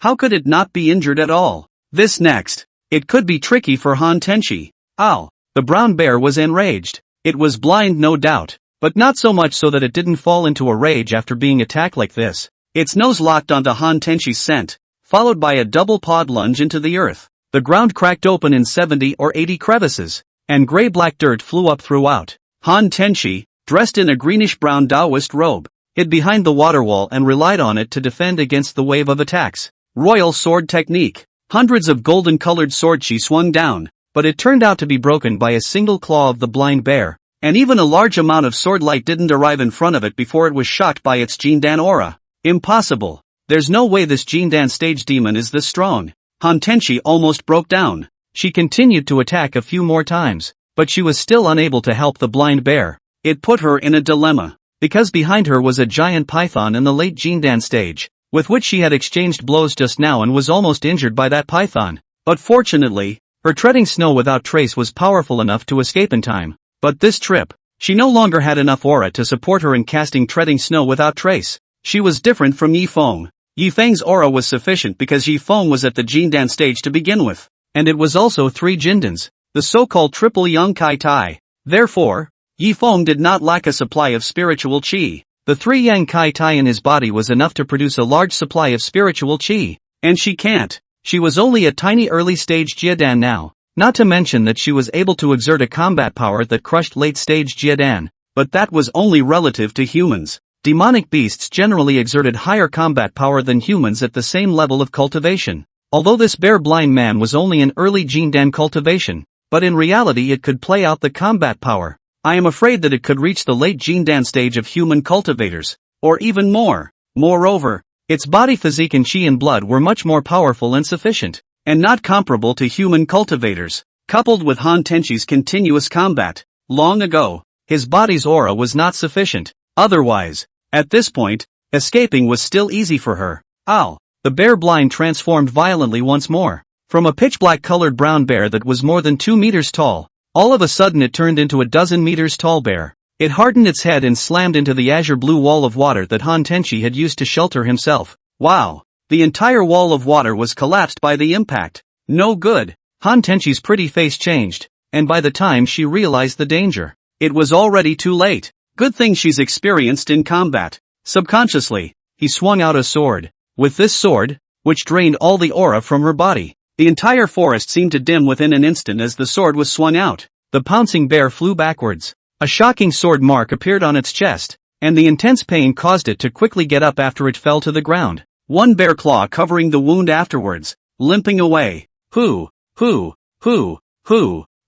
How could it not be injured at all? This next. It could be tricky for Han Tenchi. Ow. The brown bear was enraged. It was blind no doubt, but not so much so that it didn't fall into a rage after being attacked like this. Its nose locked onto Han Tenchi's scent, followed by a double-pawed lunge into the earth. The ground cracked open in 70 or 80 crevices, and gray-black dirt flew up throughout. Han Tenchi, dressed in a greenish-brown Taoist robe, hid behind the water wall and relied on it to defend against the wave of attacks. Royal sword technique. Hundreds of golden-colored sword chi swung down, but it turned out to be broken by a single claw of the blind bear, and even a large amount of sword light didn't arrive in front of it before it was shocked by its Jindan aura. Impossible. There's no way this Jindan stage demon is this strong. Han Tenchi almost broke down. She continued to attack a few more times, but she was still unable to help the blind bear. It put her in a dilemma, because behind her was a giant python in the late Jindan stage, with which she had exchanged blows just now and was almost injured by that python. But fortunately, her treading snow without trace was powerful enough to escape in time. But this trip, she no longer had enough aura to support her in casting treading snow without trace. She was different from Yi Feng. Yi Feng's aura was sufficient because Yi Feng was at the Jindan stage to begin with, and it was also 3 Jindans, the so-called triple Yang Kai Tai. Therefore, Yi Feng did not lack a supply of spiritual qi. The 3 Yang Kai Tai in his body was enough to produce a large supply of spiritual qi, and she can't. She was only a tiny early-stage Jiedan now, not to mention that she was able to exert a combat power that crushed late-stage Jiedan, but that was only relative to humans. Demonic beasts generally exerted higher combat power than humans at the same level of cultivation. Although this bear-blind man was only in early Jindan cultivation, but in reality it could play out the combat power. I am afraid that it could reach the late Jindan stage of human cultivators, or even more. Moreover, its body physique and chi and blood were much more powerful and sufficient, and not comparable to human cultivators. Coupled with Han Tenchi's continuous combat, long ago, his body's aura was not sufficient. Otherwise, at this point, escaping was still easy for her. Ow! The bear blind transformed violently once more. From a pitch-black colored brown bear that was more than 2 meters tall, all of a sudden it turned into a 12 meters tall bear. It hardened its head and slammed into the azure blue wall of water that Han Tenchi had used to shelter himself. Wow! The entire wall of water was collapsed by the impact. No good. Han Tenchi's pretty face changed, and by the time she realized the danger, it was already too late. Good thing she's experienced in combat. Subconsciously, he swung out a sword. With this sword, which drained all the aura from her body, the entire forest seemed to dim within an instant as the sword was swung out. The pouncing bear flew backwards. A shocking sword mark appeared on its chest, and the intense pain caused it to quickly get up after it fell to the ground. One bear claw covering the wound afterwards, limping away. Hoo!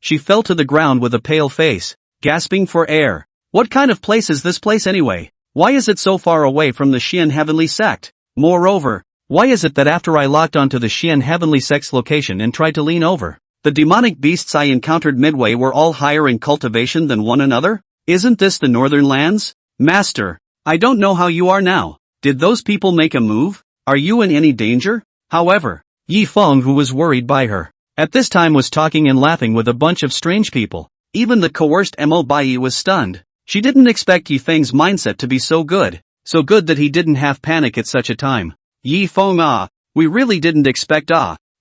She fell to the ground with a pale face, gasping for air. What kind of place is this place anyway? Why is it so far away from the Xian Heavenly Sect? Moreover, why is it that after I locked onto the Xian Heavenly Sect's location and tried to lean over, the demonic beasts I encountered midway were all higher in cultivation than one another? Isn't this the Northern Lands? Master, I don't know how you are now. Did those people make a move? Are you in any danger? However, Yi Feng, who was worried by her, at this time was talking and laughing with a bunch of strange people. Even the coerced Mo Bai was stunned. She didn't expect Yi Feng's mindset to be so good that he didn't have panic at such a time. Yi Feng, we really didn't expect.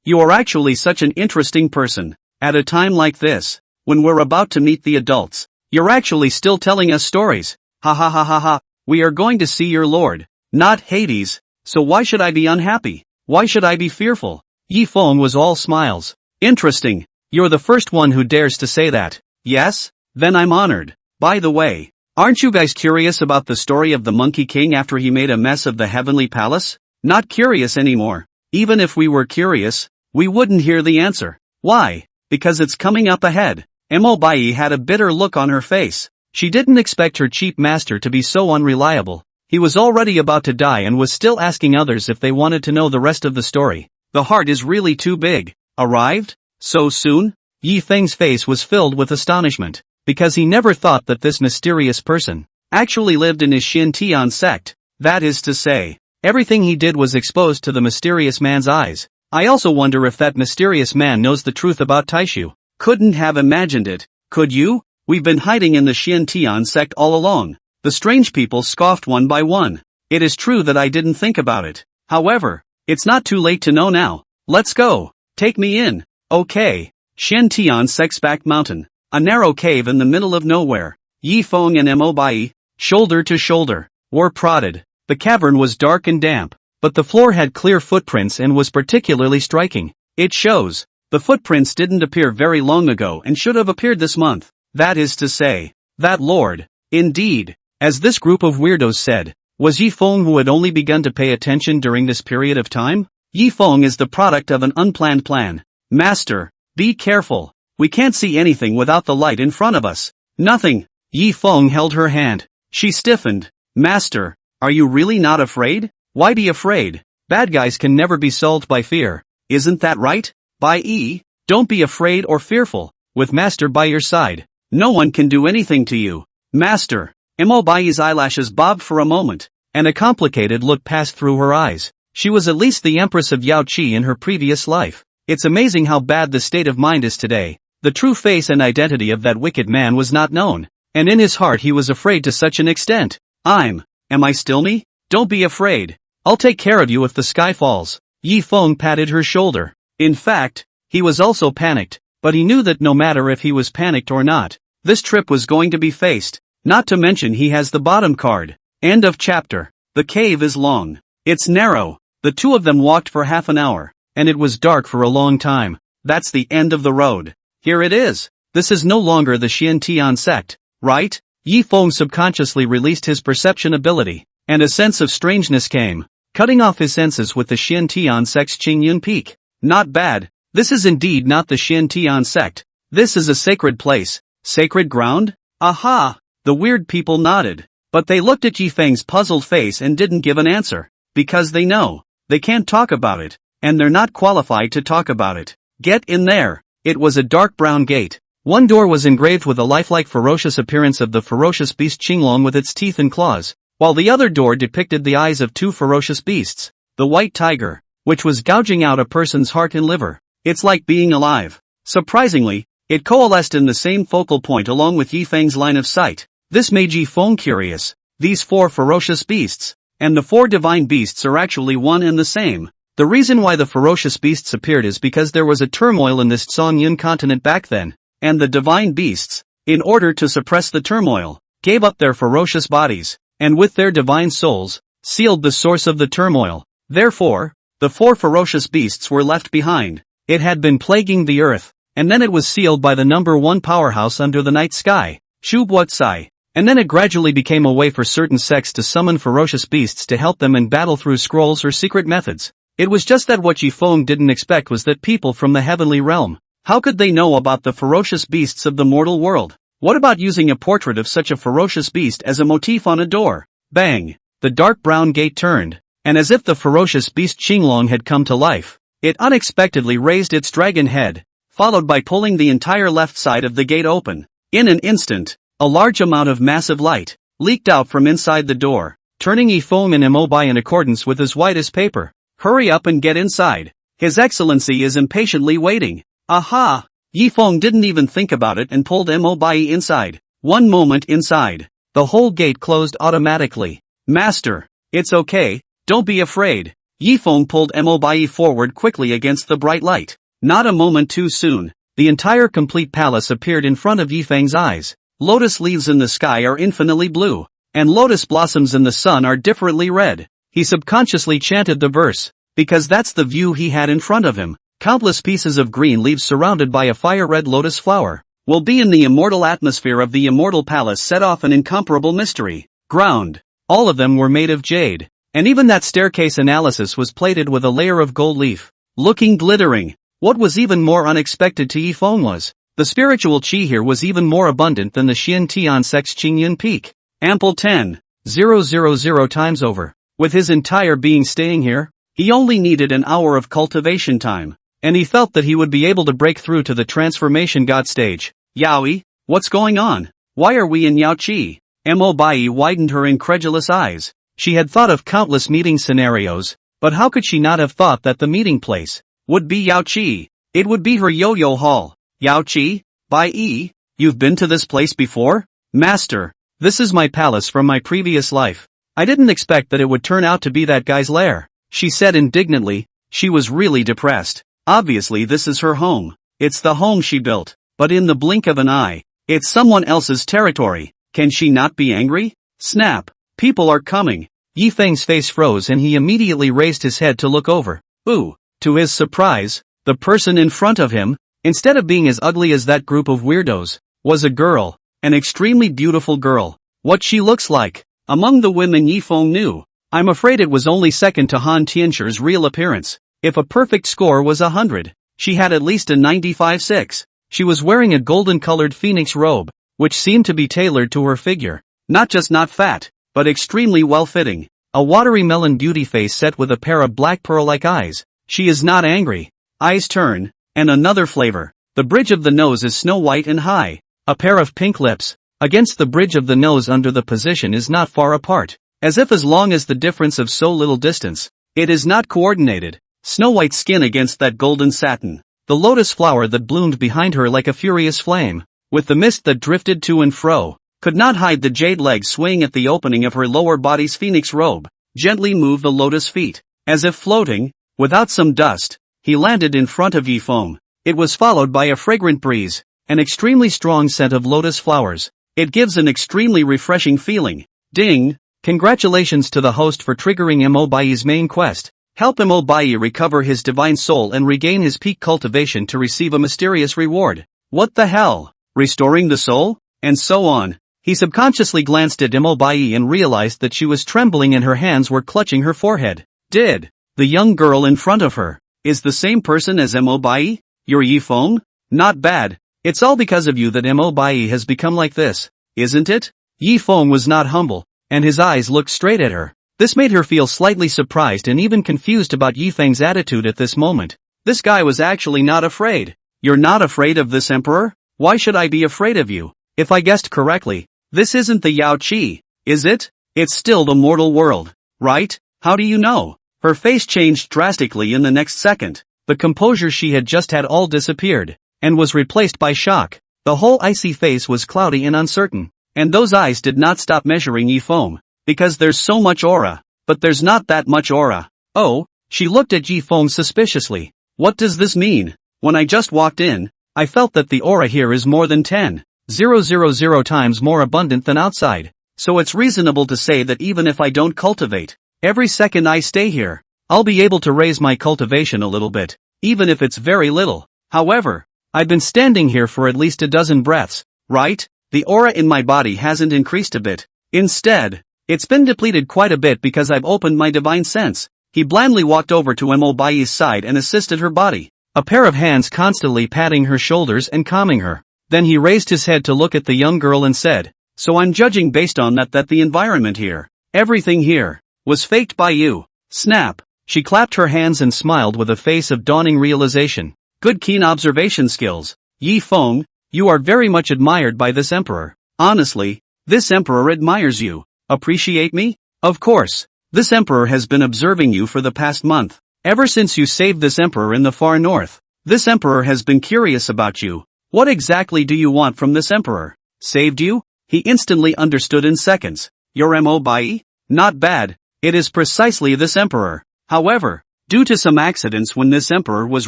You are actually such an interesting person. At a time like this, when we're about to meet the adults, you're actually still telling us stories. Ha ha ha ha ha, we are going to see your lord, not Hades, so why should I be unhappy? Why should I be fearful? Yi Feng was all smiles. Interesting, you're the first one who dares to say that. Yes? Then I'm honored. By the way, aren't you guys curious about the story of the Monkey King after he made a mess of the Heavenly Palace? Not curious anymore. Even if we were curious, we wouldn't hear the answer. Why? Because it's coming up ahead. Mo Bai had a bitter look on her face. She didn't expect her cheap master to be so unreliable. He was already about to die and was still asking others if they wanted to know the rest of the story. The heart is really too big. Arrived? So soon? Yi Feng's face was filled with astonishment, because he never thought that this mysterious person actually lived in his Shin Tian sect. That is to say, everything he did was exposed to the mysterious man's eyes. I also wonder if that mysterious man knows the truth about Taishu. Couldn't have imagined it, could you? We've been hiding in the Xiantian sect all along. The strange people scoffed one by one. It is true that I didn't think about it. However, it's not too late to know now. Let's go. Take me in. Okay. Xiantian sect's back mountain. A narrow cave in the middle of nowhere. Yi Feng and Mo Bai, shoulder to shoulder, were prodded. The cavern was dark and damp, but the floor had clear footprints and was particularly striking. It shows. The footprints didn't appear very long ago and should have appeared this month. That is to say, that lord, indeed, as this group of weirdos said, was Yi Feng who had only begun to pay attention during this period of time? Yi Feng is the product of an unplanned plan. Master, be careful. We can't see anything without the light in front of us. Nothing. Yi Feng held her hand. She stiffened. Master, are you really not afraid? Why be afraid? Bad guys can never be solved by fear. Isn't that right? Bai Yi, don't be afraid or fearful. With Master by your side, no one can do anything to you. Master. Mo Bai's eyelashes bobbed for a moment, and a complicated look passed through her eyes. She was at least the Empress of Yaoqi in her previous life. It's amazing how bad the state of mind is today. The true face and identity of that wicked man was not known, and in his heart he was afraid to such an extent. Am I still me? Don't be afraid. I'll take care of you if the sky falls. Yi Feng patted her shoulder. In fact, he was also panicked, but he knew that no matter if he was panicked or not, this trip was going to be faced. Not to mention he has the bottom card. End of chapter. The cave is long. It's narrow. The two of them walked for half an hour, and it was dark for a long time. That's the end of the road. Here it is. This is no longer the Xiantian sect, right? Yi Feng subconsciously released his perception ability, and a sense of strangeness came, cutting off his senses with the Xiantian sect's Qingyun Peak. Not bad. This is indeed not the Xiantian sect. This is a sacred place. Sacred ground? Aha! The weird people nodded, but they looked at Yi Feng's puzzled face and didn't give an answer, because they know, they can't talk about it, and they're not qualified to talk about it. Get in there. It was a dark brown gate. One door was engraved with a lifelike ferocious appearance of the ferocious beast Qinglong with its teeth and claws, while the other door depicted the eyes of two ferocious beasts, the white tiger, which was gouging out a person's heart and liver. It's like being alive. Surprisingly, it coalesced in the same focal point along with Yi Feng's line of sight. This made Yi Feng curious. These four ferocious beasts, and the four divine beasts are actually one and the same. The reason why the ferocious beasts appeared is because there was a turmoil in this Songyun continent back then, and the divine beasts, in order to suppress the turmoil, gave up their ferocious bodies, and with their divine souls, sealed the source of the turmoil. Therefore, the four ferocious beasts were left behind. It had been plaguing the earth, and then it was sealed by the number one powerhouse under the night sky, Shubuotsai. And then it gradually became a way for certain sects to summon ferocious beasts to help them in battle through scrolls or secret methods. It was just that what Yi Feng didn't expect was that people from the heavenly realm, how could they know about the ferocious beasts of the mortal world? What about using a portrait of such a ferocious beast as a motif on a door? Bang! The dark brown gate turned, and as if the ferocious beast Qinglong had come to life, it unexpectedly raised its dragon head, followed by pulling the entire left side of the gate open. In an instant, a large amount of massive light leaked out from inside the door, turning Yi Feng and Mo Bai in accordance with as white as paper. Hurry up and get inside. His Excellency is impatiently waiting. Aha! Yi Feng didn't even think about it and pulled Mo Bai inside. One moment inside, the whole gate closed automatically. Master, it's okay, don't be afraid. Yi Feng pulled Mo Bai forward quickly against the bright light. Not a moment too soon, the entire complete palace appeared in front of Yi Feng's eyes. Lotus leaves in the sky are infinitely blue, and lotus blossoms in the sun are differently red. He subconsciously chanted the verse, because that's the view he had in front of him. Countless pieces of green leaves surrounded by a fire-red lotus flower will be in the immortal atmosphere of the immortal palace, set off an incomparable mystery. Ground. All of them were made of jade, and even that staircase analysis was plated with a layer of gold leaf, looking glittering. What was even more unexpected to Yi Feng was, the spiritual chi here was even more abundant than the Xiantian sect's Qingyun Peak. Ample 10,000 times over. With his entire being staying here, he only needed an hour of cultivation time, and he felt that he would be able to break through to the transformation god stage. Yaoi, what's going on? Why are we in Yaoqi? Mo Bai widened her incredulous eyes. She had thought of countless meeting scenarios, but how could she not have thought that the meeting place would be Yao Qi. It would be her yo-yo hall. Yao Qi? By E? You've been to this place before? Master, this is my palace from my previous life. I didn't expect that it would turn out to be that guy's lair, she said indignantly. She was really depressed. Obviously this is her home. It's the home she built. But in the blink of an eye, it's someone else's territory. Can she not be angry? Snap. People are coming. Yi Feng's face froze and he immediately raised his head to look over. Ooh. To his surprise, the person in front of him, instead of being as ugly as that group of weirdos, was a girl. An extremely beautiful girl. What she looks like. Among the women Yi Feng knew, I'm afraid it was only second to Han Tianxi's real appearance. If a perfect score was 100, she had at least a 95.6. She was wearing a golden-colored phoenix robe, which seemed to be tailored to her figure. Not just not fat, but extremely well-fitting. A watery melon beauty face set with a pair of black pearl-like eyes. She is not angry. Eyes turn, and another flavor. The bridge of the nose is snow white and high. A pair of pink lips, against the bridge of the nose under the position is not far apart. As if as long as the difference of so little distance, it is not coordinated. Snow white skin against that golden satin. The lotus flower that bloomed behind her like a furious flame, with the mist that drifted to and fro, could not hide the jade legs swaying at the opening of her lower body's phoenix robe. Gently move the lotus feet, as if floating, without some dust. He landed in front of Yi Feng. It was followed by a fragrant breeze, an extremely strong scent of lotus flowers. It gives an extremely refreshing feeling. Ding! Congratulations to the host for triggering Mo Bai's main quest. Help Mo Bai recover his divine soul and regain his peak cultivation to receive a mysterious reward. What the hell? Restoring the soul? And so on. He subconsciously glanced at Mo Bai and realized that she was trembling and her hands were clutching her forehead. The young girl in front of her is the same person as Mo Bai? You're Yi Feng? Not bad. It's all because of you that Mo Bai has become like this, isn't it? Yi Feng was not humble, and his eyes looked straight at her. This made her feel slightly surprised and even confused about Yi Feng's attitude at this moment. This guy was actually not afraid. You're not afraid of this emperor? Why should I be afraid of you? If I guessed correctly, this isn't the Yao Qi, is it? It's still the mortal world, right? How do you know? Her face changed drastically in the next second. The composure she had just had all disappeared, and was replaced by shock. The whole icy face was cloudy and uncertain, and those eyes did not stop measuring Yi Feng. Because there's so much aura, but there's not that much aura. Oh, she looked at Yi Feng suspiciously. What does this mean? When I just walked in, I felt that the aura here is more than 10,000 times more abundant than outside. So it's reasonable to say that even if I don't cultivate, every second I stay here, I'll be able to raise my cultivation a little bit, even if it's very little. However, I've been standing here for at least a dozen breaths, right? The aura in my body hasn't increased a bit. Instead, it's been depleted quite a bit because I've opened my divine sense. He blandly walked over to Mo Bai's side and assisted her body, a pair of hands constantly patting her shoulders and calming her. Then he raised his head to look at the young girl and said, so I'm judging based on that the environment here, everything here, was faked by you. Snap. She clapped her hands and smiled with a face of dawning realization. Good keen observation skills. Yi Feng, you are very much admired by this emperor. Honestly, this emperor admires you. Appreciate me? Of course. This emperor has been observing you for the past month. Ever since you saved this emperor in the far north. This emperor has been curious about you. What exactly do you want from this emperor? Saved you? He instantly understood in seconds. You're Mo Bai? Not bad. It is precisely this emperor. However, due to some accidents when this emperor was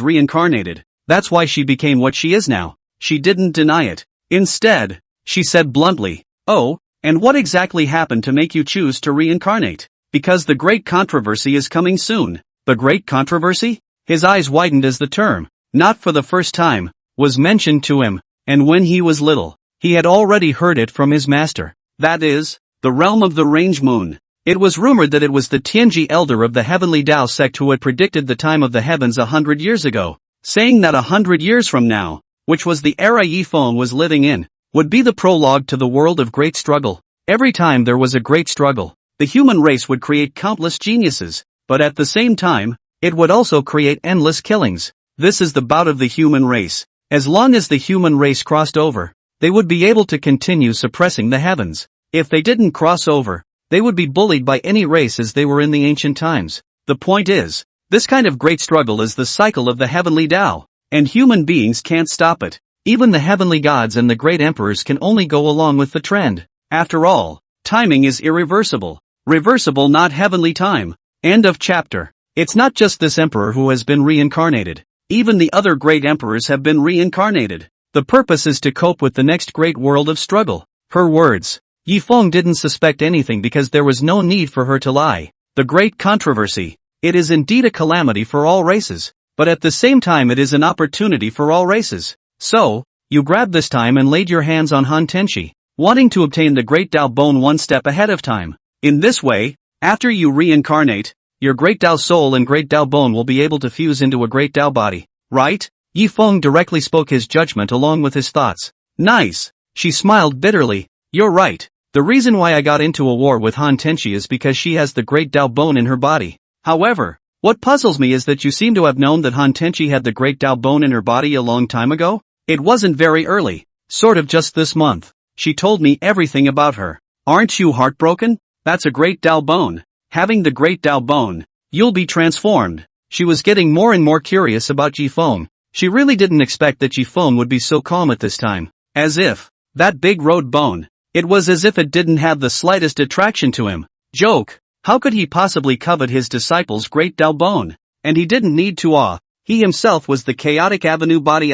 reincarnated, that's why she became what she is now. She didn't deny it. Instead, she said bluntly, oh, and what exactly happened to make you choose to reincarnate? Because the great controversy is coming soon. The great controversy? His eyes widened as the term, not for the first time, was mentioned to him, and when he was little, he had already heard it from his master. That is, the realm of the Range Moon. It was rumored that it was the Tianji elder of the Heavenly Tao sect who had predicted the time of the heavens 100 years ago, saying that 100 years from now, which was the era Yi Feng was living in, would be the prologue to the world of great struggle. Every time there was a great struggle, the human race would create countless geniuses, but at the same time, it would also create endless killings. This is the bout of the human race. As long as the human race crossed over, they would be able to continue suppressing the heavens. If they didn't cross over, they would be bullied by any race as they were in the ancient times. The point is, This kind of great struggle is the cycle of the heavenly Tao, and human beings can't stop it. Even the heavenly gods and the great emperors can only go along with the trend. After all, timing is irreversible. Reversible, not heavenly time. End of chapter. It's not just this emperor who has been reincarnated. Even the other great emperors have been reincarnated. The purpose is to cope with the next great world of struggle. Her words. Yifeng didn't suspect anything because there was no need for her to lie. The great controversy. It is indeed a calamity for all races, but at the same time it is an opportunity for all races. So, you grabbed this time and laid your hands on Han Tenshi, wanting to obtain the great Tao bone one step ahead of time. In this way, after you reincarnate, your great Tao soul and great Tao bone will be able to fuse into a great Tao body, right? Yifeng directly spoke his judgment along with his thoughts. Nice. She smiled bitterly. You're right. The reason why I got into a war with Han Tenshi is because she has the great Tao bone in her body. However, what puzzles me is that you seem to have known that Han Tenshi had the great Tao bone in her body a long time ago? It wasn't very early. Sort of just this month. She told me everything about her. Aren't you heartbroken? That's a great Tao bone. Having the great Tao bone, you'll be transformed. She was getting more and more curious about Yifeng. She really didn't expect that Yifeng would be so calm at this time. As if, that big road bone. It was as if it didn't have the slightest attraction to him. Joke. How could he possibly covet his disciple's great Tao bone? And he didn't need to. He himself was the chaotic avenue body.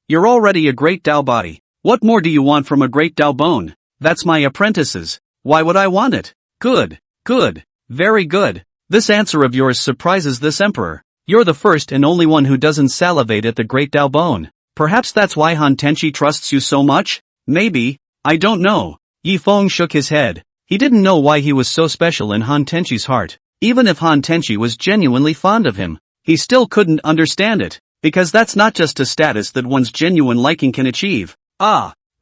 You're already a great Tao body. What more do you want from a great Tao bone? That's my apprentice's. Why would I want it? Good. Good. Very good. This answer of yours surprises this emperor. You're the first and only one who doesn't salivate at the great Tao bone. Perhaps that's why Han Tenshi trusts you so much? Maybe. I don't know. Yifeng shook his head. He didn't know why he was so special in Han Tenshi's heart. Even if Han Tenshi was genuinely fond of him, he still couldn't understand it, because that's not just a status that one's genuine liking can achieve.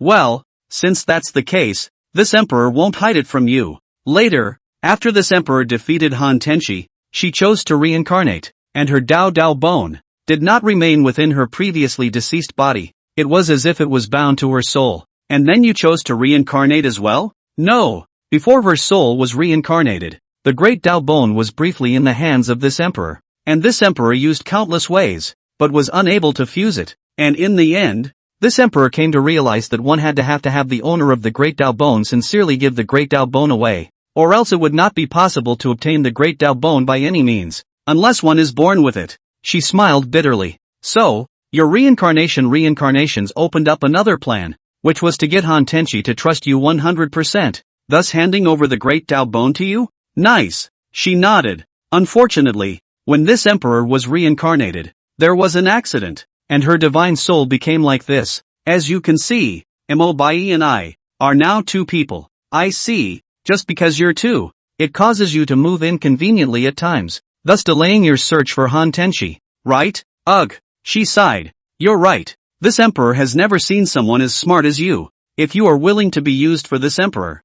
Well, since that's the case, this emperor won't hide it from you. Later, after this emperor defeated Han Tenshi, she chose to reincarnate, and her Tao bone did not remain within her previously deceased body. It was as if it was bound to her soul. And then you chose to reincarnate as well? No. Before her soul was reincarnated, the great Tao bone was briefly in the hands of this emperor, and this emperor used countless ways, but was unable to fuse it, and in the end, this emperor came to realize that one had to have the owner of the great Tao bone sincerely give the great Tao bone away, or else it would not be possible to obtain the great Tao bone by any means, unless one is born with it. She smiled bitterly. So, your reincarnations opened up another plan, which was to get Han Tenshi to trust you 100%. Thus handing over the great Tao bone to you? Nice. She nodded. Unfortunately, when this emperor was reincarnated, there was an accident, and her divine soul became like this. As you can see, Mobai and I are now two people. I see. Just because you're two, it causes you to move inconveniently at times, thus delaying your search for Han Tenshi. Right? Ugh. She sighed. You're right. This emperor has never seen someone as smart as you. If you are willing to be used for this emperor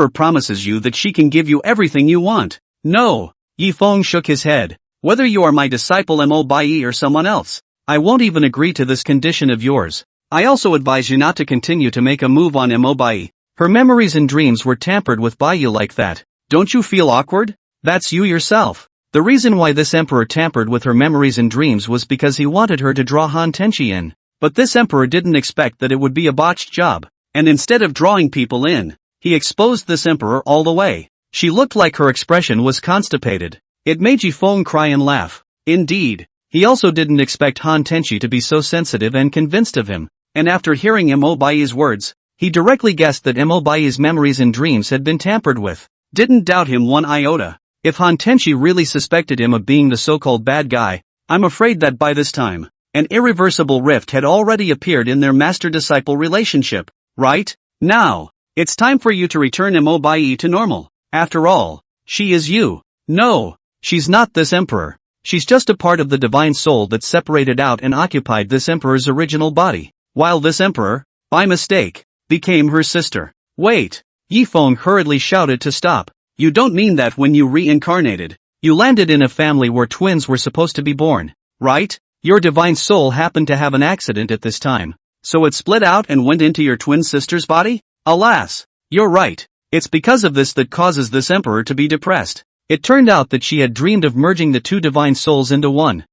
promises you that she can give you everything you want. No. Yifeng shook his head. Whether you are my disciple Mobai or someone else, I won't even agree to this condition of yours. I also advise you not to continue to make a move on Mobai. Her memories and dreams were tampered with by you like that. Don't you feel awkward? That's you yourself. The reason why this emperor tampered with her memories and dreams was because he wanted her to draw Han Tenshi in. But this emperor didn't expect that it would be a botched job, and instead of drawing people in, he exposed this emperor all the way. She looked like her expression was constipated. It made Yifeng cry and laugh. Indeed, he also didn't expect Han Tenshi to be so sensitive and convinced of him, and after hearing Mobai's words, he directly guessed that Mobai's memories and dreams had been tampered with. Didn't doubt him one iota. If Han Tenshi really suspected him of being the so-called bad guy, I'm afraid that by this time, an irreversible rift had already appeared in their master-disciple relationship. Right? Now, it's time for you to return Mobai to normal. After all, she is you. No, she's not this emperor. She's just a part of the divine soul that separated out and occupied this emperor's original body, while this emperor, by mistake, became her sister. Wait! Yifeng hurriedly shouted to stop. You don't mean that when you reincarnated, you landed in a family where twins were supposed to be born, right? Your divine soul happened to have an accident at this time, so it split out and went into your twin sister's body? Alas! You're right. It's because of this that causes this emperor to be depressed. It turned out that she had dreamed of merging the two divine souls into one.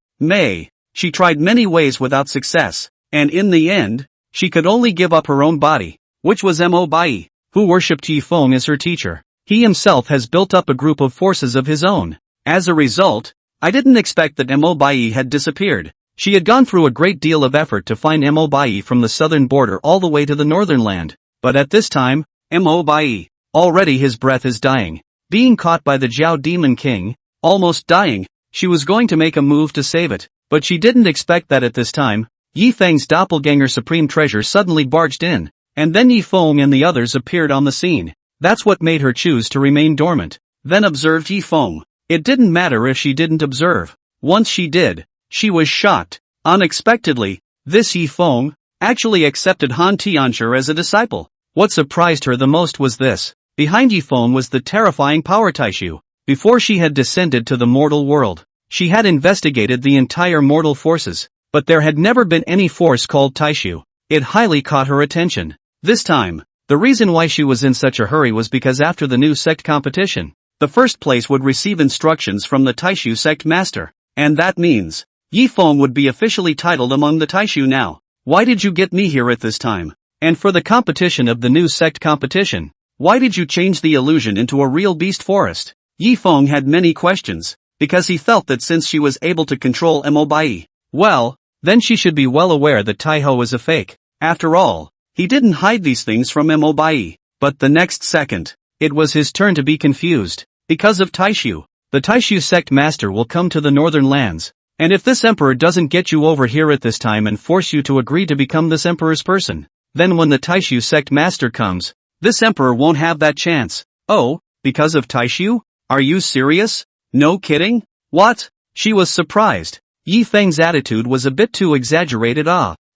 She tried many ways without success, and in the end, she could only give up her own body, which was Mo Bai, who worshipped Yi Feng as her teacher. He himself has built up a group of forces of his own. As a result, I didn't expect that Mo Bai had disappeared. She had gone through a great deal of effort to find Mo Bai from the southern border all the way to the northern land. But at this time, Mo Bai, already his breath is dying. Being caught by the Jiao Demon King, almost dying, she was going to make a move to save it. But she didn't expect that at this time, Yi Feng's doppelganger Supreme Treasure suddenly barged in, and then Yi Feng and the others appeared on the scene. That's what made her choose to remain dormant. Then observed Yi Feng. It didn't matter if she didn't observe. Once she did, she was shocked. Unexpectedly, this Yi Feng actually accepted Han Tianxia as a disciple. What surprised her the most was this. Behind Yi Feng was the terrifying power Taishu. Before she had descended to the mortal world, she had investigated the entire mortal forces, but there had never been any force called Taishu. It highly caught her attention. This time, the reason why she was in such a hurry was because after the new sect competition, the first place would receive instructions from the Taishu sect master, and that means Yi Feng would be officially titled among the Taishu now. Why did you get me here at this time? And for the competition of the new sect competition, why did you change the illusion into a real beast forest? Yi Feng had many questions, because he felt that since she was able to control Mo Bai, well, then she should be well aware that Taiho is a fake. After all, he didn't hide these things from Mo Bai. But the next second, it was his turn to be confused. Because of Taishu, the Taishu sect master will come to the northern lands, and if this emperor doesn't get you over here at this time and force you to agree to become this emperor's person, then when the Taishu sect master comes, this emperor won't have that chance. Oh, because of Taishu? Are you serious? No kidding? What? She was surprised. Yi Feng's attitude was a bit too exaggerated.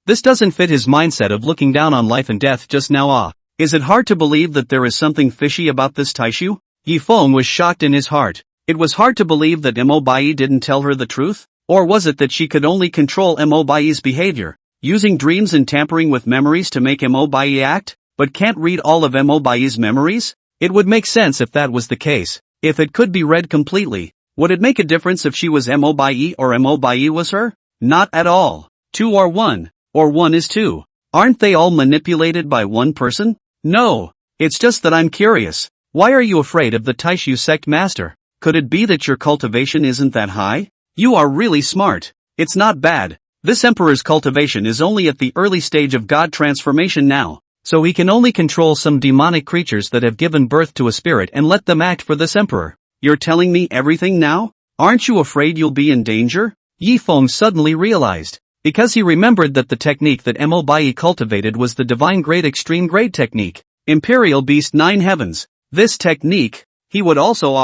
This doesn't fit his mindset of looking down on life and death just now. Is it hard to believe that there is something fishy about this Taishu? Yi Feng was shocked in his heart. It was hard to believe that Mo Bai didn't tell her the truth, or was it that she could only control Mo Bai's behavior, using dreams and tampering with memories to make Mo Bai act, but can't read all of Mo Bai's memories? It would make sense if that was the case. If it could be read completely, would it make a difference if she was Mo Bai or Mo Bai was her? Not at all. 2 are 1, or 1 is 2. Aren't they all manipulated by one person? No. It's just that I'm curious. Why are you afraid of the Taishu sect master? Could it be that your cultivation isn't that high? You are really smart. It's not bad. This emperor's cultivation is only at the early stage of god transformation now, so he can only control some demonic creatures that have given birth to a spirit and let them act for this emperor. You're telling me everything now? Aren't you afraid you'll be in danger? Yi Feng suddenly realized, because he remembered that the technique that Mo Bai cultivated was the divine grade extreme grade technique, Imperial Beast 9 Heavens. This technique, he would also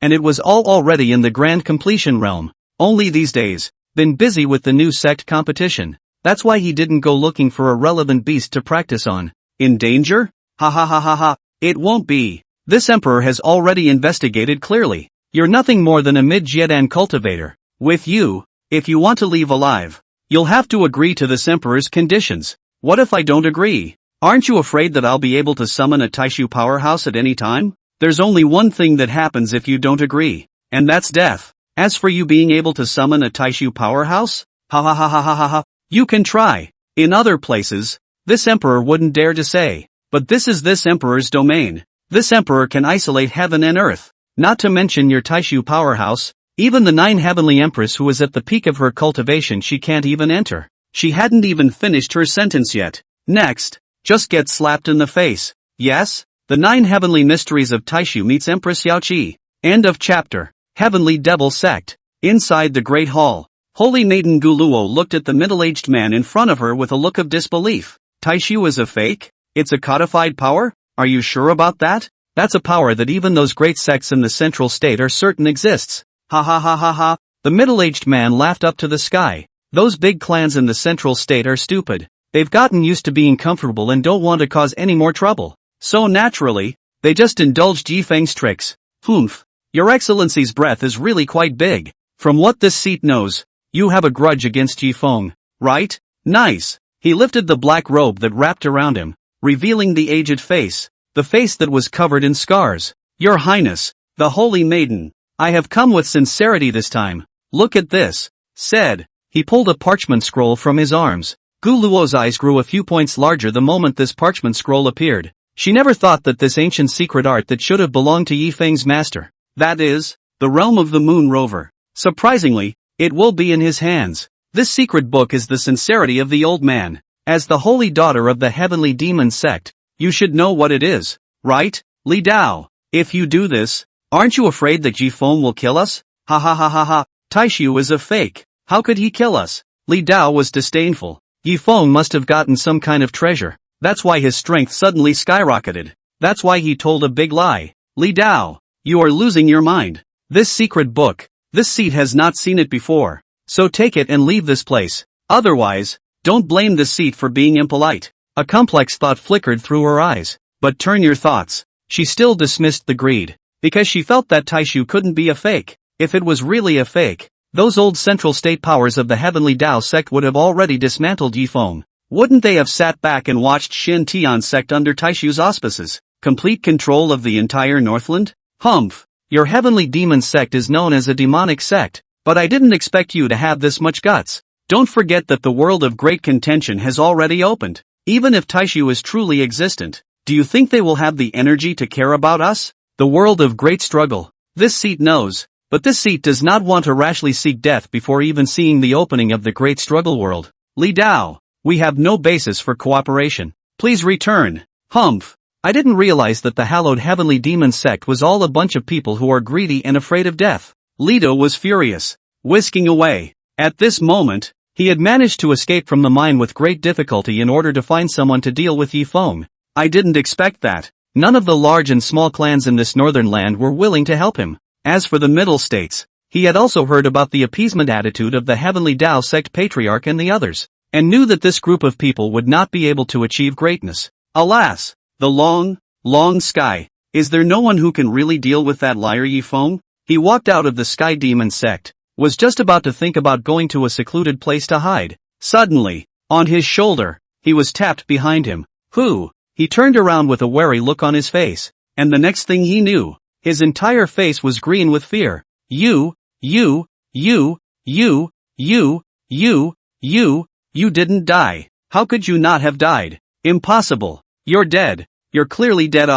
and it was all already in the grand completion realm, only these days, been busy with the new sect competition. That's why he didn't go looking for a relevant beast to practice on. In danger? Ha ha ha ha ha, it won't be. This emperor has already investigated clearly. You're nothing more than a mid-Jiedan cultivator. With you, if you want to leave alive, you'll have to agree to this emperor's conditions. What if I don't agree? Aren't you afraid that I'll be able to summon a Taishu powerhouse at any time? There's only one thing that happens if you don't agree, and that's death. As for you being able to summon a Taishu powerhouse? Ha ha ha ha ha ha ha, you can try. In other places, this emperor wouldn't dare to say, but this is this emperor's domain. This emperor can isolate heaven and earth. Not to mention your Taishu powerhouse, even the 9 heavenly empress who is at the peak of her cultivation she can't even enter. She hadn't even finished her sentence yet. Next, just get slapped in the face. Yes? The 9 heavenly mysteries of Taishu meets Empress Yaoqi. End of chapter. Heavenly Devil Sect. Inside the Great Hall, Holy Maiden Guluo looked at the middle-aged man in front of her with a look of disbelief. Taishu is a fake? It's a codified power? Are you sure about that? That's a power that even those great sects in the central state are certain exists. Ha ha ha ha ha. The middle-aged man laughed up to the sky. Those big clans in the central state are stupid. They've gotten used to being comfortable and don't want to cause any more trouble. So naturally, they just indulged Yi Feng's tricks. Humph. Your Excellency's breath is really quite big. From what this seat knows, you have a grudge against Yi Feng, right? Nice. He lifted the black robe that wrapped around him, revealing the aged face, the face that was covered in scars. Your Highness, the Holy Maiden, I have come with sincerity this time. Look at this, said. He pulled a parchment scroll from his arms. Gu Luo's eyes grew a few points larger the moment this parchment scroll appeared. She never thought that this ancient secret art that should have belonged to Yi Feng's master, that is, the realm of the moon rover. Surprisingly, it will be in his hands. This secret book is the sincerity of the old man. As the holy daughter of the heavenly demon sect, you should know what it is, right, Li Dao? If you do this, aren't you afraid that Yi Feng will kill us? Ha ha ha ha ha, Taishu is a fake. How could he kill us? Li Dao was disdainful. Yi Feng must have gotten some kind of treasure. That's why his strength suddenly skyrocketed. That's why he told a big lie. Li Dao, you are losing your mind. This secret book, this seat has not seen it before. So take it and leave this place. Otherwise, don't blame the seat for being impolite. A complex thought flickered through her eyes. But turn your thoughts. She still dismissed the greed. Because she felt that Taishu couldn't be a fake. If it was really a fake, those old central state powers of the heavenly Tao sect would have already dismantled Yi Feng. Wouldn't they have sat back and watched Shin Tian sect under Taishu's auspices? Complete control of the entire Northland? Humph. Your heavenly demon sect is known as a demonic sect, but I didn't expect you to have this much guts. Don't forget that the world of great contention has already opened. Even if Taishu is truly existent, do you think they will have the energy to care about us? The world of great struggle. This seat knows, but this seat does not want to rashly seek death before even seeing the opening of the great struggle world. Li Dao, we have no basis for cooperation. Please return. Humph. I didn't realize that the hallowed heavenly demon sect was all a bunch of people who are greedy and afraid of death. Lido was furious, whisking away. At this moment, he had managed to escape from the mine with great difficulty in order to find someone to deal with Yi Feng. I didn't expect that. None of the large and small clans in this northern land were willing to help him. As for the middle states, he had also heard about the appeasement attitude of the heavenly Tao sect patriarch and the others, and knew that this group of people would not be able to achieve greatness. Alas! The long, long sky. Is there no one who can really deal with that liar Yi Feng? He walked out of the sky demon sect, was just about to think about going to a secluded place to hide. Suddenly, on his shoulder, he was tapped behind him. Who? He turned around with a wary look on his face, and the next thing he knew, his entire face was green with fear. You didn't die. How could you not have died? Impossible. You're dead. You're clearly dead.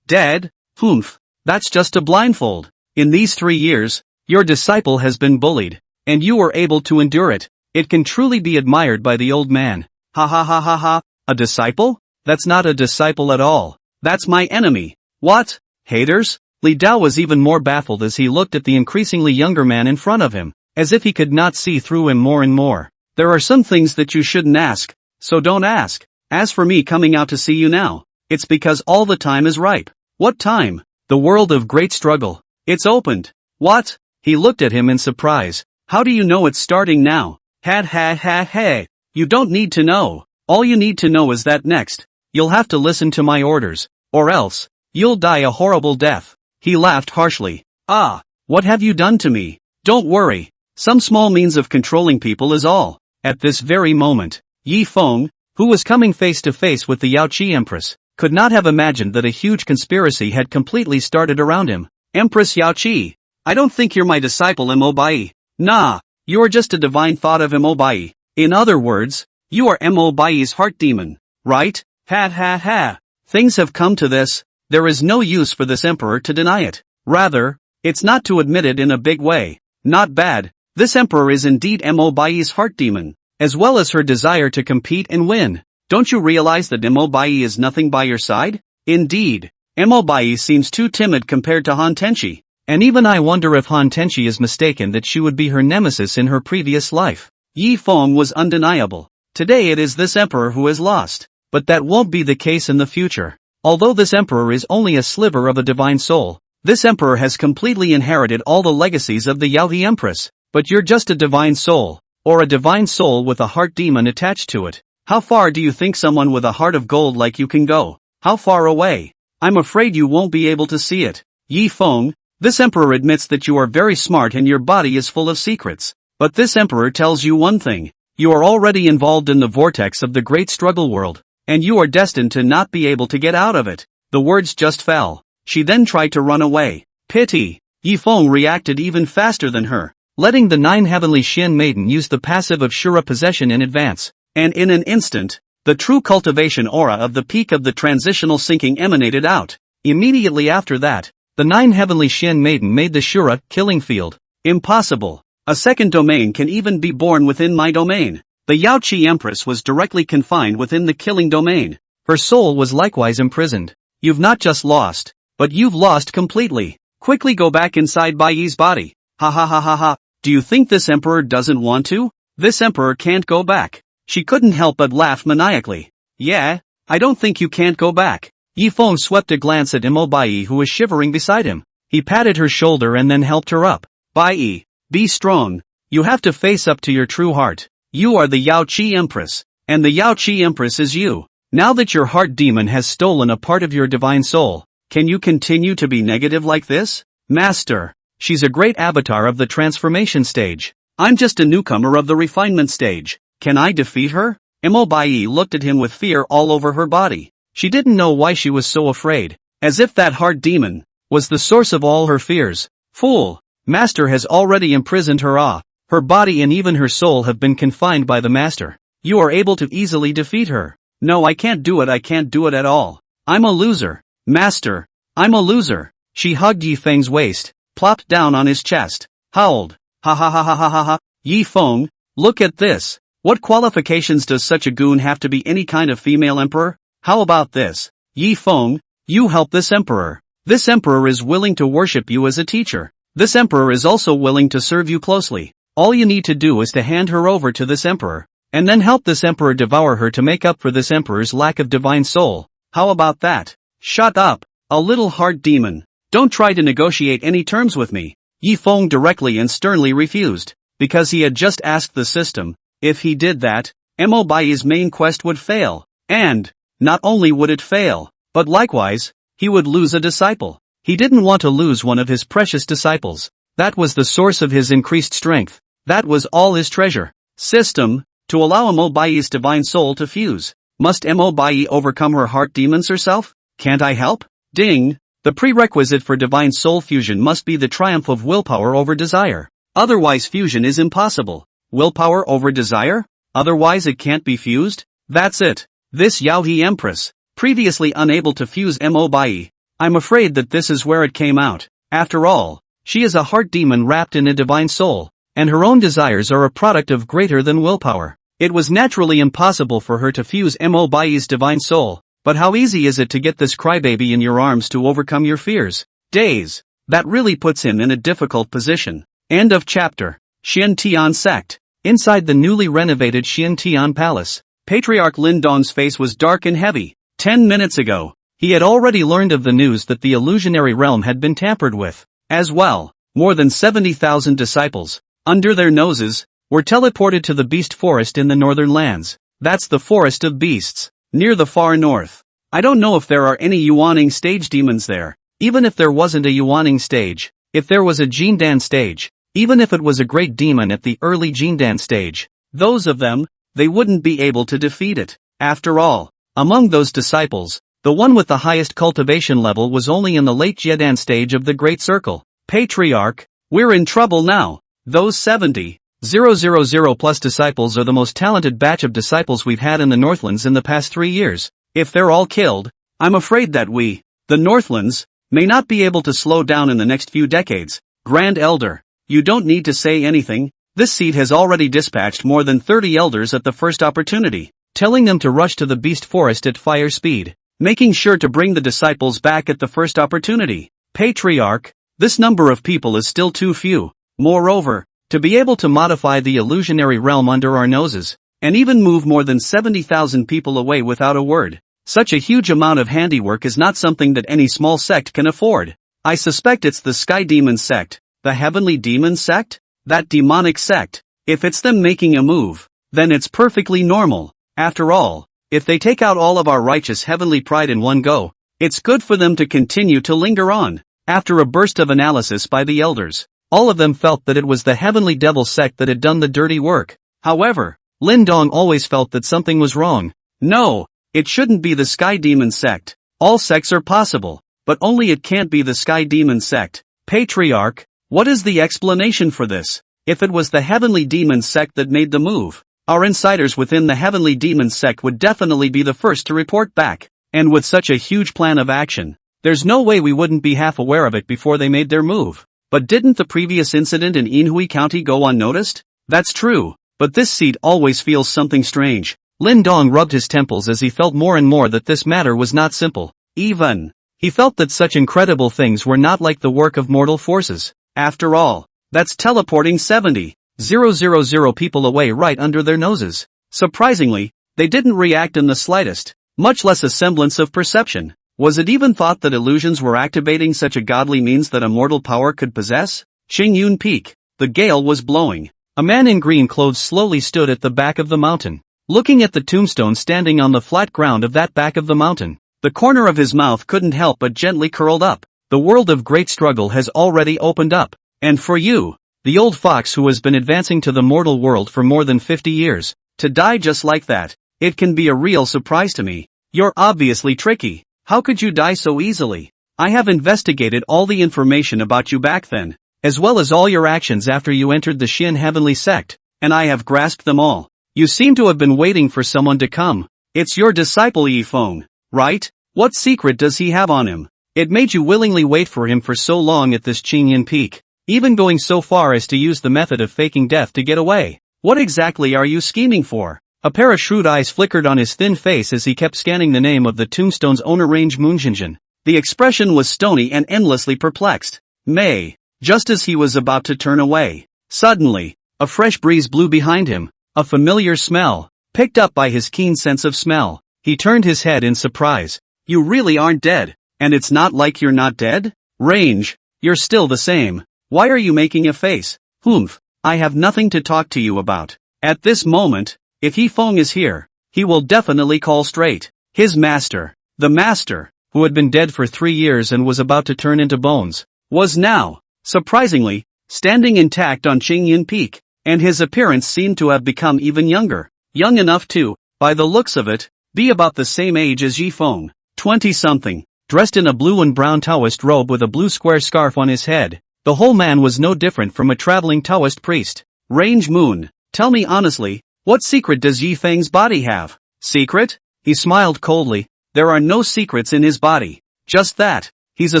Dead? Humph. That's just a blindfold. In these 3 years, your disciple has been bullied, and you were able to endure it. It can truly be admired by the old man. Ha ha ha ha ha. A disciple? That's not a disciple at all. That's my enemy. What? Haters? Li Dao was even more baffled as he looked at the increasingly younger man in front of him, as if he could not see through him more and more. There are some things that you shouldn't ask, so don't ask. As for me coming out to see you now, it's because all the time is ripe. What time? The world of great struggle. It's opened. What? He looked at him in surprise. How do you know it's starting now? Ha. You don't need to know. All you need to know is that next, you'll have to listen to my orders, or else, you'll die a horrible death. He laughed harshly. Ah, what have you done to me? Don't worry. Some small means of controlling people is all. At this very moment, Yi Feng, who was coming face to face with the Yaoqi Empress, could not have imagined that a huge conspiracy had completely started around him. Empress Yaoqi, I don't think you're my disciple Mo-Bai. Nah, you're just a divine thought of Mo-Bai. In other words, you are Mo-Bai's heart demon, right? Ha. Things have come to this, there is no use for this emperor to deny it. Rather, it's not to admit it in a big way. Not bad, this emperor is indeed Mo-Bai's heart demon, as well as her desire to compete and win. Don't you realize that Mo-Bai is nothing by your side? Indeed, Mo-Bai seems too timid compared to Han Tenchi. And even I wonder if Han Tenchi is mistaken that she would be her nemesis in her previous life. Yi Feng was undeniable. Today it is this emperor who is lost. But that won't be the case in the future. Although this emperor is only a sliver of a divine soul, this emperor has completely inherited all the legacies of the Yaoqi Empress. But you're just a divine soul, or a divine soul with a heart demon attached to it. How far do you think someone with a heart of gold like you can go? How far away? I'm afraid you won't be able to see it. Yi Feng, this emperor admits that you are very smart and your body is full of secrets. But this emperor tells you one thing. You are already involved in the vortex of the great struggle world, and you are destined to not be able to get out of it. The words just fell. She then tried to run away. Pity. Yifeng reacted even faster than her, letting the 9 heavenly Xian maiden use the passive of Shura possession in advance, and in an instant, the true cultivation aura of the peak of the transitional sinking emanated out. Immediately after that, the 9 heavenly Xian maiden made the Shura killing field. Impossible. A second domain can even be born within my domain. The Yaoqi Empress was directly confined within the killing domain. Her soul was likewise imprisoned. You've not just lost, but you've lost completely. Quickly go back inside Bai Yi's body. Ha ha ha ha ha. Do you think this emperor doesn't want to? This emperor can't go back. She couldn't help but laugh maniacally. Yeah, I don't think you can't go back. Yifeng swept a glance at Imo Bai, who was shivering beside him. He patted her shoulder and then helped her up. Bai, be strong. You have to face up to your true heart. You are the Yaoqi Empress, and the Yaoqi Empress is you. Now that your heart demon has stolen a part of your divine soul, can you continue to be negative like this? Master, she's a great avatar of the transformation stage. I'm just a newcomer of the refinement stage. Can I defeat her? Imo Bai looked at him with fear all over her body. She didn't know why she was so afraid. As if that heart demon was the source of all her fears. Fool! Master has already imprisoned her. Her body and even her soul have been confined by the master. You are able to easily defeat her. No, I can't do it. I can't do it at all. I'm a loser. Master, I'm a loser. She hugged Yifeng's waist, plopped down on his chest, howled. Ha ha ha ha ha ha ha. Yifeng, look at this. What qualifications does such a goon have to be any kind of female emperor? How about this? Yifeng, you help this emperor. This emperor is willing to worship you as a teacher. This emperor is also willing to serve you closely. All you need to do is to hand her over to this emperor, and then help this emperor devour her to make up for this emperor's lack of divine soul. How about that? Shut up, a little heart demon. Don't try to negotiate any terms with me. Yifeng directly and sternly refused, because he had just asked the system. If he did that, Imo Bai's main quest would fail, and not only would it fail, but likewise, he would lose a disciple. He didn't want to lose one of his precious disciples. That was the source of his increased strength. That was all his treasure. System, to allow Imo Bai's divine soul to fuse. Must Imo Bai overcome her heart demons herself? Can't I help? Ding! The prerequisite for divine soul fusion must be the triumph of willpower over desire. Otherwise fusion is impossible. Willpower over desire? Otherwise it can't be fused? That's it. This Yaoqi Empress, previously unable to fuse Imo Bai. I'm afraid that this is where it came out. After all, she is a heart demon wrapped in a divine soul, and her own desires are a product of greater than willpower. It was naturally impossible for her to fuse Imo Bai's divine soul, but how easy is it to get this crybaby in your arms to overcome your fears? Days. That really puts him in a difficult position. End of chapter. Xiantian Sect. Inside the newly renovated Xiantian Palace, Patriarch Lin Dong's face was dark and heavy. 10 minutes ago, he had already learned of the news that the illusionary realm had been tampered with. As well, more than 70,000 disciples, under their noses, were teleported to the beast forest in the northern lands. That's the forest of beasts, near the far north. I don't know if there are any Yuaning stage demons there. Even if there wasn't a Yuaning stage, if there was a Jindan stage, even if it was a great demon at the early Jindan stage, those of them, they wouldn't be able to defeat it. After all, among those disciples, the one with the highest cultivation level was only in the late Jiedan stage of the Great Circle. Patriarch, we're in trouble now. Those 70,000 plus disciples are the most talented batch of disciples we've had in the Northlands in the past 3 years. If they're all killed, I'm afraid that we, the Northlands, may not be able to slow down in the next few decades. Grand Elder, you don't need to say anything. This seat has already dispatched more than 30 elders at the first opportunity, telling them to rush to the beast forest at fire speed, making sure to bring the disciples back at the first opportunity. Patriarch, this number of people is still too few. Moreover, to be able to modify the illusionary realm under our noses, and even move more than 70,000 people away without a word, such a huge amount of handiwork is not something that any small sect can afford. I suspect it's the Sky Demon sect, the Heavenly Demon sect? That demonic sect. If it's them making a move, then it's perfectly normal. After all, if they take out all of our righteous heavenly pride in one go, it's good for them to continue to linger on. After a burst of analysis by the elders, all of them felt that it was the Heavenly Devil sect that had done the dirty work. However, Lin Dong always felt that something was wrong. No, it shouldn't be the Sky Demon sect. All sects are possible, but only it can't be the Sky Demon sect. Patriarch, what is the explanation for this? If it was the Heavenly Demon sect that made the move, our insiders within the Heavenly Demon sect would definitely be the first to report back. And with such a huge plan of action, there's no way we wouldn't be half aware of it before they made their move. But didn't the previous incident in Inhui County go unnoticed? That's true, but this seat always feels something strange. Lin Dong rubbed his temples as he felt more and more that this matter was not simple. Even he felt that such incredible things were not like the work of mortal forces. After all, that's teleporting 70,000 people away right under their noses. Surprisingly, they didn't react in the slightest, much less a semblance of perception. Was it even thought that illusions were activating such a godly means that a mortal power could possess? Qingyun Peak. The gale was blowing. A man in green clothes slowly stood at the back of the mountain, looking at the tombstone standing on the flat ground of that back of the mountain. The corner of his mouth couldn't help but gently curled up. The world of great struggle has already opened up. And for you, the old fox who has been advancing to the mortal world for more than 50 years, to die just like that, it can be a real surprise to me. You're obviously tricky. How could you die so easily? I have investigated all the information about you back then, as well as all your actions after you entered the Xin Heavenly Sect, and I have grasped them all. You seem to have been waiting for someone to come. It's your disciple Yi Feng, right? What secret does he have on him? It made you willingly wait for him for so long at this Qingyun Peak, even going so far as to use the method of faking death to get away. What exactly are you scheming for? A pair of shrewd eyes flickered on his thin face as he kept scanning the name of the tombstone's owner, Range Moonjinjin. The expression was stony and endlessly perplexed. May. Just as he was about to turn away, suddenly, a fresh breeze blew behind him, a familiar smell, picked up by his keen sense of smell. He turned his head in surprise. You really aren't dead, and it's not like you're not dead? Range, you're still the same. Why are you making a face? Humph, I have nothing to talk to you about. At this moment, if Yi Feng is here, he will definitely call straight. His master, the master, who had been dead for 3 years and was about to turn into bones, was now, surprisingly, standing intact on Qingyun Peak, and his appearance seemed to have become even younger. Young enough to, by the looks of it, be about the same age as Yi Feng, 20-something, dressed in a blue and brown Taoist robe with a blue square scarf on his head. The whole man was no different from a traveling Taoist priest. Range Moon, tell me honestly, what secret does Yi Feng's body have? Secret? He smiled coldly. There are no secrets in his body. Just that, he's a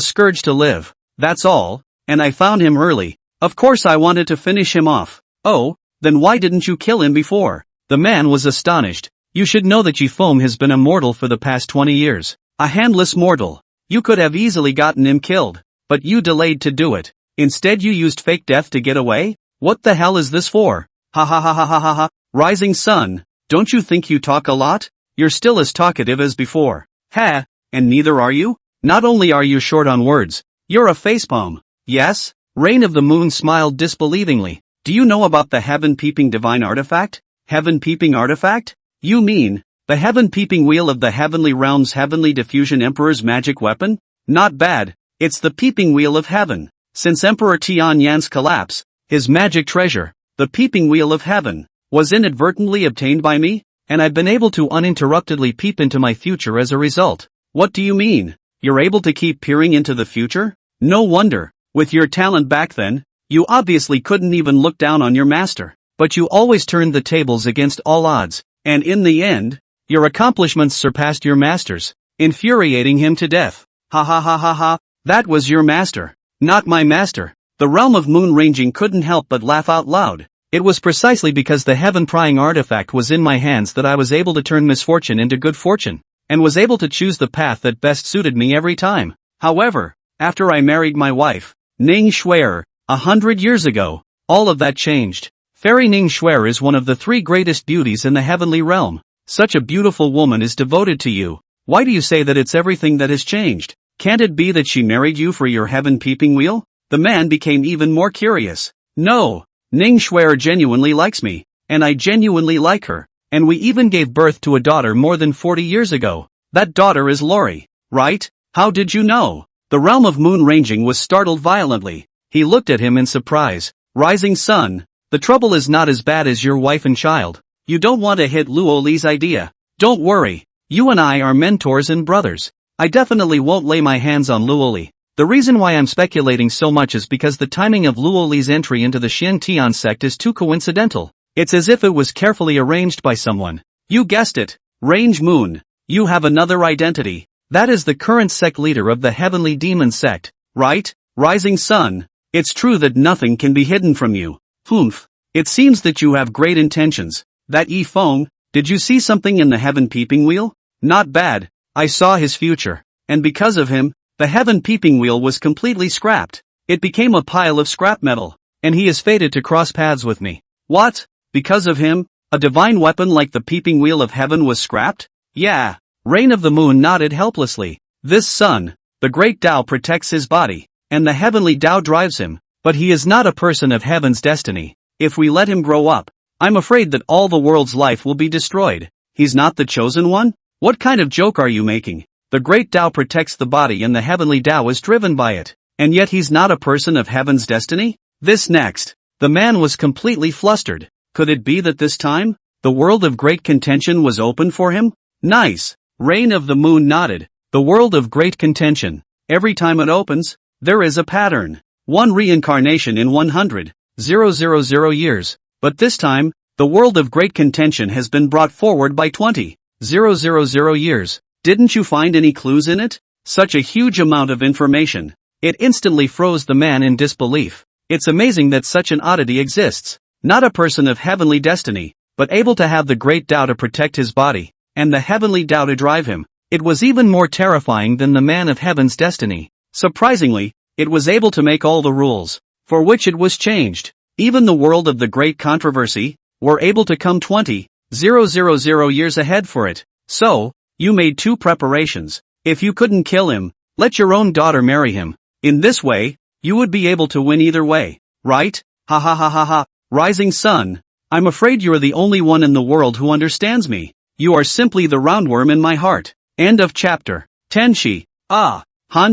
scourge to live. That's all, and I found him early. Of course I wanted to finish him off. Oh, then why didn't you kill him before? The man was astonished. You should know that Yi Feng has been a mortal for the past 20 years. A handless mortal. You could have easily gotten him killed, but you delayed to do it. Instead you used fake death to get away? What the hell is this for? Ha ha ha ha ha ha ha. Rising Sun, don't you think you talk a lot? You're still as talkative as before. Ha, and neither are you? Not only are you short on words, you're a facepalm. Yes? Rain of the Moon smiled disbelievingly. Do you know about the heaven-peeping divine artifact? Heaven-peeping artifact? You mean, the heaven-peeping wheel of the heavenly realm's heavenly diffusion emperor's magic weapon? Not bad, it's the peeping wheel of heaven. Since Emperor Tian Yan's collapse, his magic treasure, the peeping wheel of heaven, was inadvertently obtained by me, and I've been able to uninterruptedly peep into my future as a result. What do you mean? You're able to keep peering into the future? No wonder. With your talent back then, you obviously couldn't even look down on your master. But you always turned the tables against all odds, and in the end, your accomplishments surpassed your master's, infuriating him to death. Ha ha ha ha ha, that was your master, not my master. The realm of moon ranging couldn't help but laugh out loud. It was precisely because the heaven-prying artifact was in my hands that I was able to turn misfortune into good fortune, and was able to choose the path that best suited me every time. However, after I married my wife, Ning Shuer, 100 years ago, all of that changed. Fairy Ning Shuer is one of the 3 greatest beauties in the heavenly realm. Such a beautiful woman is devoted to you. Why do you say that it's everything that has changed? Can't it be that she married you for your heaven-peeping wheel? The man became even more curious. No, Ning Shuer genuinely likes me, and I genuinely like her, and we even gave birth to a daughter more than 40 years ago. That daughter is Lori, right? How did you know? The realm of moon ranging was startled violently. He looked at him in surprise. Rising Sun, the trouble is not as bad as your wife and child. You don't want to hit Luoli's idea. Don't worry, you and I are mentors and brothers. I definitely won't lay my hands on Luoli. The reason why I'm speculating so much is because the timing of Luo Li's entry into the Xian sect is too coincidental. It's as if it was carefully arranged by someone. You guessed it, Range Moon. You have another identity. That is the current sect leader of the Heavenly Demon sect, right? Rising Sun. It's true that nothing can be hidden from you. Humph. It seems that you have great intentions. That Yi Feng, did you see something in the Heaven Peeping Wheel? Not bad. I saw his future. And because of him, the Heaven Peeping Wheel was completely scrapped. It became a pile of scrap metal. And he is fated to cross paths with me. What? Because of him, a divine weapon like the Peeping Wheel of Heaven was scrapped? Yeah. Rain of the Moon nodded helplessly. This sun, the great Tao protects his body, and the heavenly Tao drives him, but he is not a person of heaven's destiny. If we let him grow up, I'm afraid that all the world's life will be destroyed. He's not the chosen one? What kind of joke are you making? The great Tao protects the body and the heavenly Tao is driven by it, and yet he's not a person of heaven's destiny? This next. The man was completely flustered. Could it be that this time, the world of great contention was open for him? Nice. Rain of the Moon nodded. The world of great contention. Every time it opens, there is a pattern. One reincarnation in 100,000 years. But this time, the world of great contention has been brought forward by 20,000 years. Didn't you find any clues in it? Such a huge amount of information. It instantly froze the man in disbelief. It's amazing that such an oddity exists. Not a person of heavenly destiny, but able to have the great Tao to protect his body, and the heavenly Tao to drive him. It was even more terrifying than the man of heaven's destiny. Surprisingly, it was able to make all the rules, for which it was changed. Even the world of the great controversy, were able to come 20,000 years ahead for it. So, you made two preparations. If you couldn't kill him, let your own daughter marry him. In this way, you would be able to win either way, right? Ha ha ha ha ha. Rising Sun. I'm afraid you're the only one in the world who understands me. You are simply the roundworm in my heart. End of chapter. Tenshi. Han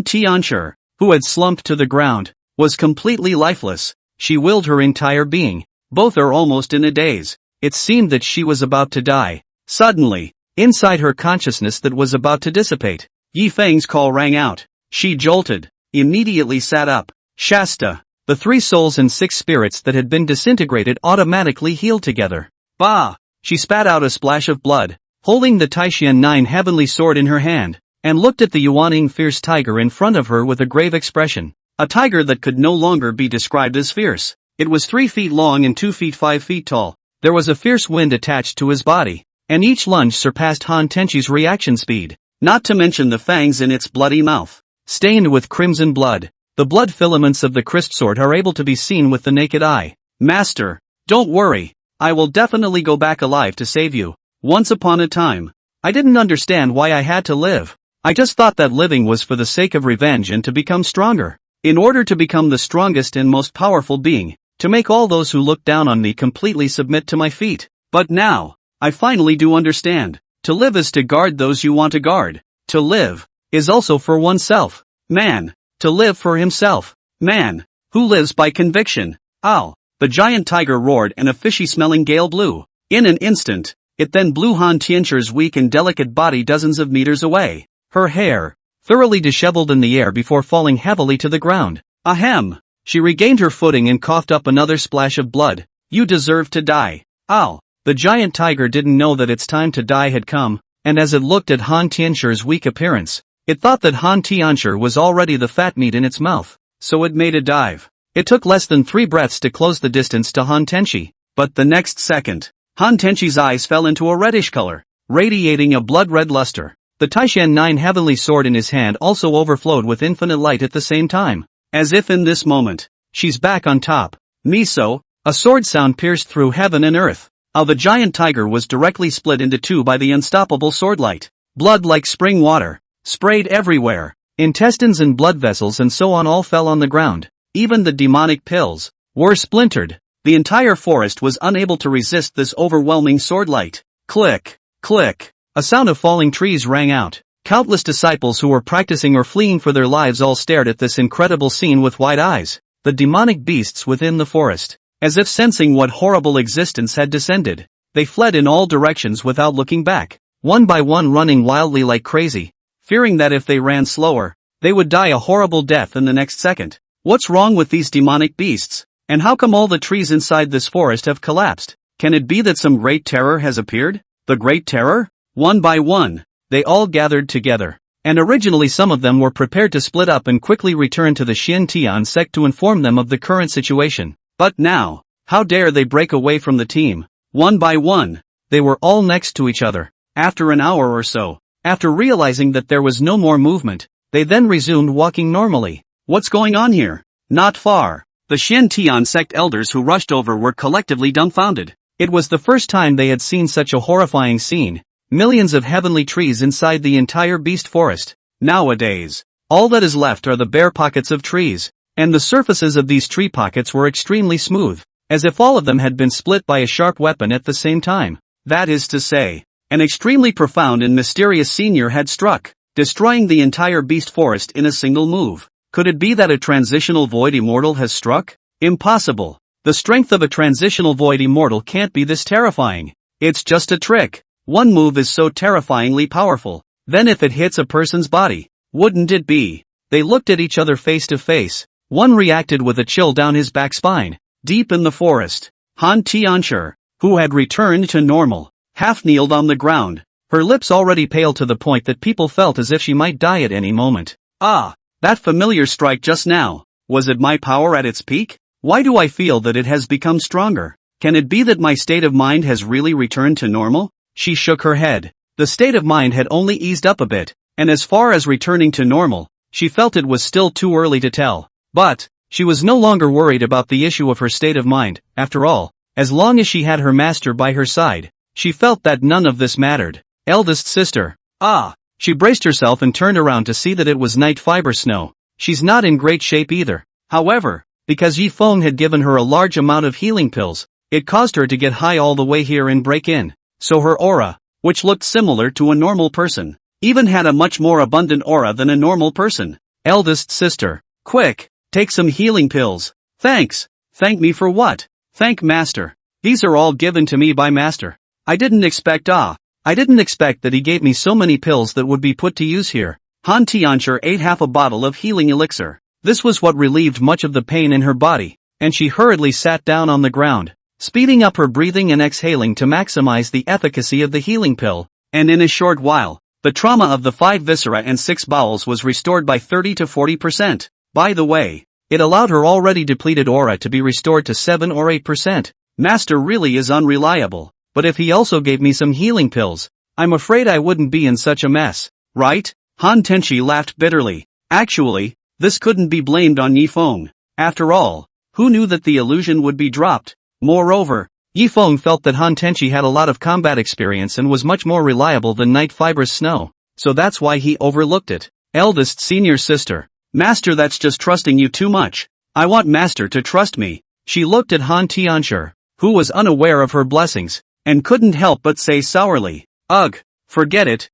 Tianshi, who had slumped to the ground, was completely lifeless. She willed her entire being. Both are almost in a daze. It seemed that she was about to die. Suddenly, inside her consciousness that was about to dissipate, Yi Feng's call rang out. She jolted, immediately sat up. Shasta. The three souls and six spirits that had been disintegrated automatically healed together. Bah! She spat out a splash of blood, holding the Taishan 9 heavenly sword in her hand, and looked at the Yuaning fierce tiger in front of her with a grave expression. A tiger that could no longer be described as fierce. It was 3 feet long and 2 feet 5 feet tall. There was a fierce wind attached to his body, and each lunge surpassed Han Tenshi's reaction speed, not to mention the fangs in its bloody mouth, stained with crimson blood. The blood filaments of the crisp sword are able to be seen with the naked eye. Master, don't worry. I will definitely go back alive to save you. Once upon a time, I didn't understand why I had to live. I just thought that living was for the sake of revenge and to become stronger. In order to become the strongest and most powerful being, to make all those who look down on me completely submit to my feet. But now, I finally do understand. To live is to guard those you want to guard. To live is also for oneself. Man. To live for himself. Man. Who lives by conviction. Ow. The giant tiger roared and a fishy-smelling gale blew. In an instant, it then blew Han Tianshi's weak and delicate body dozens of meters away. Her hair, thoroughly disheveled in the air before falling heavily to the ground. Ahem. She regained her footing and coughed up another splash of blood. You deserve to die. Ow. The giant tiger didn't know that its time to die had come, and as it looked at Han Tianshi's weak appearance, it thought that Han Tianshi was already the fat meat in its mouth, so it made a dive. It took less than 3 breaths to close the distance to Han Tenshi, but the next second, Han Tenshi's eyes fell into a reddish color, radiating a blood-red luster. The Taishan 9 heavenly sword in his hand also overflowed with infinite light at the same time. As if in this moment, she's back on top. Miso, a sword sound pierced through heaven and earth. The giant tiger was directly split into 2 by the unstoppable sword light. Blood like spring water, sprayed everywhere. Intestines and blood vessels and so on all fell on the ground. Even the demonic pills were splintered. The entire forest was unable to resist this overwhelming sword light. Click, click. A sound of falling trees rang out. Countless disciples who were practicing or fleeing for their lives all stared at this incredible scene with wide eyes. The demonic beasts within the forest, as if sensing what horrible existence had descended, they fled in all directions without looking back, one by one running wildly like crazy, fearing that if they ran slower, they would die a horrible death in the next second. What's wrong with these demonic beasts? And how come all the trees inside this forest have collapsed? Can it be that some great terror has appeared? The great terror? One by one, they all gathered together. And originally some of them were prepared to split up and quickly return to the Xian sect to inform them of the current situation. But now, how dare they break away from the team? One by one, they were all next to each other. After an hour or so, after realizing that there was no more movement, they then resumed walking normally. What's going on here? Not far. The Xian sect elders who rushed over were collectively dumbfounded. It was the first time they had seen such a horrifying scene. Millions of heavenly trees inside the entire beast forest. Nowadays, all that is left are the bare pockets of trees, and the surfaces of these tree pockets were extremely smooth, as if all of them had been split by a sharp weapon at the same time. That is to say, an extremely profound and mysterious senior had struck, destroying the entire beast forest in a single move. Could it be that a transitional void immortal has struck? Impossible. The strength of a transitional void immortal can't be this terrifying. It's just a trick. One move is so terrifyingly powerful. Then if it hits a person's body, wouldn't it be? They looked at each other face to face. One reacted with a chill down his back spine. Deep in the forest, Han Tianshi, who had returned to normal, half-kneeled on the ground, her lips already pale to the point that people felt as if she might die at any moment. Ah, that familiar strike just now. Was it my power at its peak? Why do I feel that it has become stronger? Can it be that my state of mind has really returned to normal? She shook her head. The state of mind had only eased up a bit, and as far as returning to normal, she felt it was still too early to tell. But she was no longer worried about the issue of her state of mind. After all, as long as she had her master by her side, she felt that none of this mattered. Eldest sister. Ah! She braced herself and turned around to see that it was Night Fiber Snow. She's not in great shape either. However, because Yi Feng had given her a large amount of healing pills, it caused her to get high all the way here and break in. So her aura, which looked similar to a normal person, even had a much more abundant aura than a normal person. Eldest sister. Quick! Take some healing pills. Thanks. Thank me for what? Thank Master. These are all given to me by Master. I didn't expect that he gave me so many pills that would be put to use here. Han Tianshi ate half a bottle of healing elixir. This was what relieved much of the pain in her body, and she hurriedly sat down on the ground, speeding up her breathing and exhaling to maximize the efficacy of the healing pill, and in a short while, the trauma of the 5 viscera and 6 bowels was restored by 30 to 40%. By the way, it allowed her already depleted aura to be restored to 7 or 8%. Master really is unreliable, but if he also gave me some healing pills, I'm afraid I wouldn't be in such a mess, right? Han Tenshi laughed bitterly. Actually, this couldn't be blamed on Yi Feng. After all, who knew that the illusion would be dropped? Moreover, Yi Feng felt that Han Tenshi had a lot of combat experience and was much more reliable than Night Fiber's Snow, so that's why he overlooked it. Eldest senior sister. Master, that's just trusting you too much. I want Master to trust me. She looked at Han Tianshi, who was unaware of her blessings, and couldn't help but say sourly, Ugh, forget it.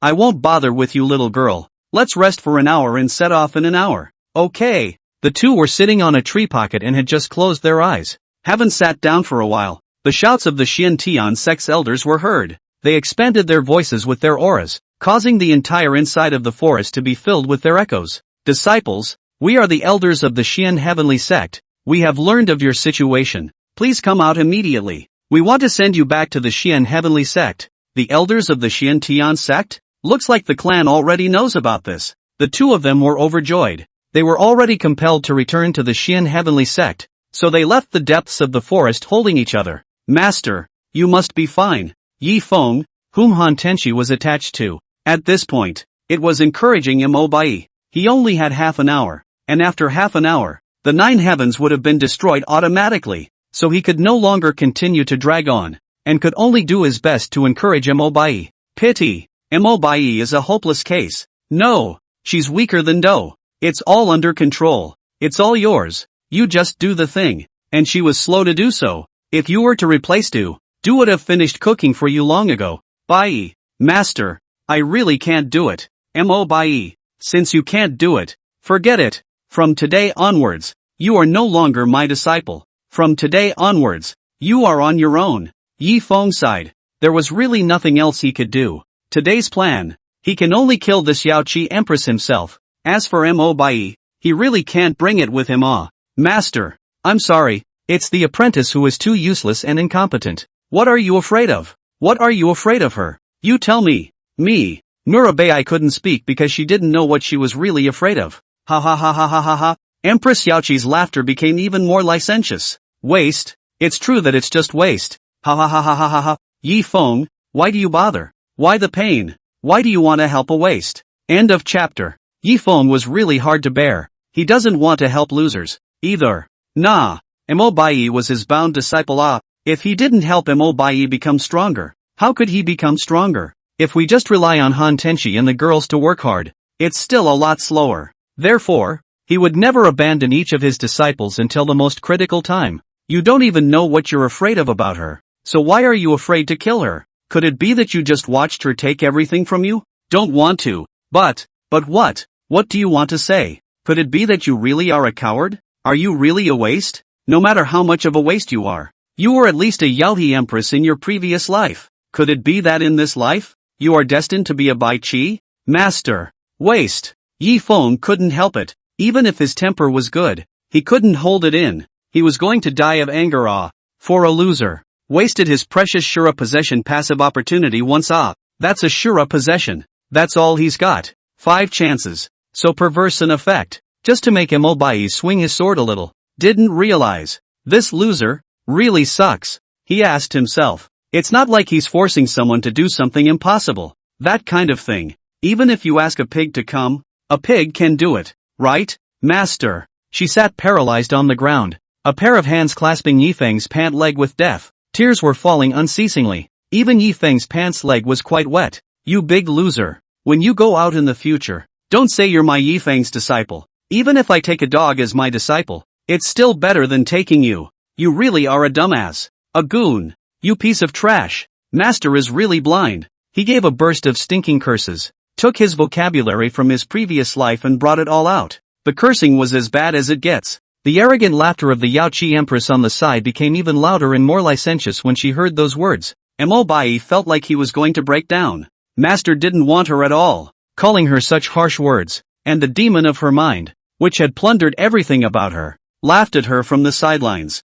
I won't bother with you, little girl. Let's rest for an hour and set off in an hour. Okay. The two were sitting on a tree pocket and had just closed their eyes. Haven't sat down for a while. The shouts of the Xian sect's elders were heard. They expanded their voices with their auras, causing the entire inside of the forest to be filled with their echoes. Disciples, we are the elders of the Xian heavenly sect. We have learned of your situation. Please come out immediately. We want to send you back to the Xian heavenly sect. The elders of the Xian sect? Looks like the clan already knows about this. The two of them were overjoyed. They were already compelled to return to the Xian heavenly sect, so they left the depths of the forest holding each other. Master, you must be fine. Yi Feng, whom Han Tenshi was attached to, at this point, it was encouraging him. Obai. He only had half an hour, and after half an hour, the 9 heavens would have been destroyed automatically, so he could no longer continue to drag on, and could only do his best to encourage Mobai. Pity. Mobai is a hopeless case. No, she's weaker than Do. It's all under control. It's all yours. You just do the thing. And she was slow to do so. If you were to replace Do would have finished cooking for you long ago. Bai. Master, I really can't do it. Mobai. Since you can't do it, forget it. From today onwards, you are no longer my disciple. From today onwards, you are on your own. Yi Feng sighed. There was really nothing else he could do. Today's plan, He can only kill this Yao Qi Empress himself. As for Mo Bai, he really can't bring it with him. Master, I'm sorry, it's the apprentice who is too useless and incompetent. What are you afraid of? What are you afraid of her? You tell me. Me. Murabai couldn't speak because she didn't know what she was really afraid of. Ha ha ha ha ha ha ha. Empress Yaoqi's laughter became even more licentious. Waste? It's true that it's just waste. Ha ha ha ha ha ha ha. Yi Feng, why do you bother? Why the pain? Why do you want to help a waste? End of chapter. Yi Feng was really hard to bear. He doesn't want to help losers, either. Nah. Mo Bai was his bound disciple. If he didn't help Mo Bai become stronger, how could he become stronger? If we just rely on Han Tenshi and the girls to work hard, it's still a lot slower. Therefore, he would never abandon each of his disciples until the most critical time. You don't even know what you're afraid of about her, so why are you afraid to kill her? Could it be that you just watched her take everything from you? Don't want to. But what? What do you want to say? Could it be that you really are a coward? Are you really a waste? No matter how much of a waste you are, you were at least a Yaohi Empress in your previous life. Could it be that in this life, you are destined to be a Bai Qi? Master. Waste. Yi Feng couldn't help it. Even if his temper was good, he couldn't hold it in. He was going to die of anger. For a loser. Wasted his precious Shura possession passive opportunity once. That's a Shura possession. That's all he's got. 5 chances. So perverse an effect. Just to make Mo Bai swing his sword a little. Didn't realize. This loser really sucks. He asked himself. It's not like he's forcing someone to do something impossible. That kind of thing. Even if you ask a pig to come, a pig can do it, right, master? She sat paralyzed on the ground, a pair of hands clasping Yifeng's pant leg with death. Tears were falling unceasingly. Even Yifeng's pants leg was quite wet. You big loser. When you go out in the future, don't say you're my Yifeng's disciple. Even if I take a dog as my disciple, it's still better than taking you. You really are a dumbass. A goon. You piece of trash. Master is really blind. He gave a burst of stinking curses, took his vocabulary from his previous life and brought it all out. The cursing was as bad as it gets. The arrogant laughter of the Yao Qi Empress on the side became even louder and more licentious when she heard those words. Mo Bai felt like he was going to break down. Master didn't want her at all, calling her such harsh words, and the demon of her mind, which had plundered everything about her, laughed at her from the sidelines.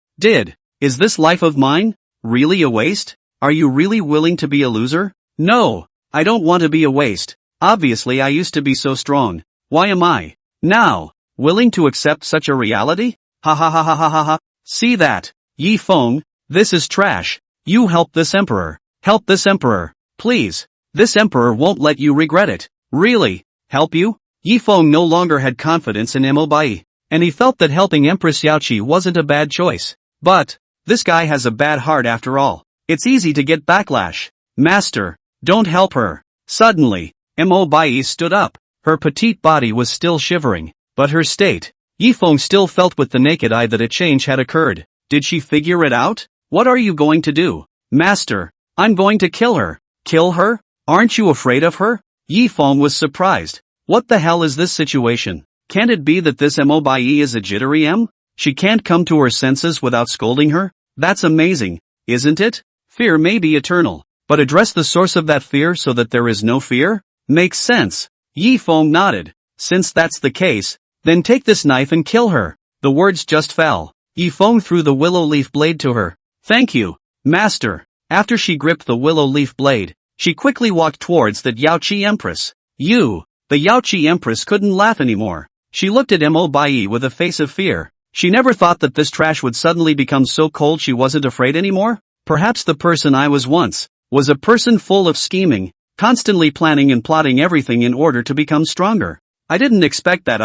Is this life of mine really a waste? Are you really willing to be a loser? No, I don't want to be a waste. Obviously I used to be so strong. Why am I now willing to accept such a reality? Ha ha ha ha ha ha ha. See that? Yi Feng, this is trash. You help this emperor. Help this emperor. Please. This emperor won't let you regret it. Really? Help you? Yi Feng no longer had confidence in Mo Bai, and he felt that helping Empress Yaoqi wasn't a bad choice. But this guy has a bad heart after all. It's easy to get backlash. Master, don't help her. Suddenly, Mo Bai stood up. Her petite body was still shivering, but her state. Yi Feng still felt with the naked eye that a change had occurred. Did she figure it out? What are you going to do? Master, I'm going to kill her. Kill her? Aren't you afraid of her? Yi Feng was surprised. What the hell is this situation? Can't it be that this Mo Bai is a jittery M? She can't come to her senses without scolding her? That's amazing, isn't it? Fear may be eternal, but address the source of that fear so that there is no fear? Makes sense. Yi Feng nodded. Since that's the case, then take this knife and kill her. The words just fell. Yi Feng threw the willow leaf blade to her. Thank you, master. After she gripped the willow leaf blade, she quickly walked towards the Yao Qi Empress. The Yao Qi Empress couldn't laugh anymore. She looked at Mo Bai with a face of fear. She never thought that this trash would suddenly become so cold she wasn't afraid anymore. Perhaps the person I was once was a person full of scheming, constantly planning and plotting everything in order to become stronger. I didn't expect that.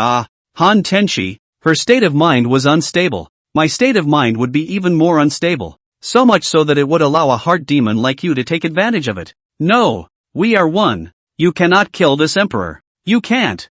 Han Tenshi, her state of mind was unstable. My state of mind would be even more unstable. So much so that it would allow a heart demon like you to take advantage of it. No, we are one. You cannot kill this emperor. You can't.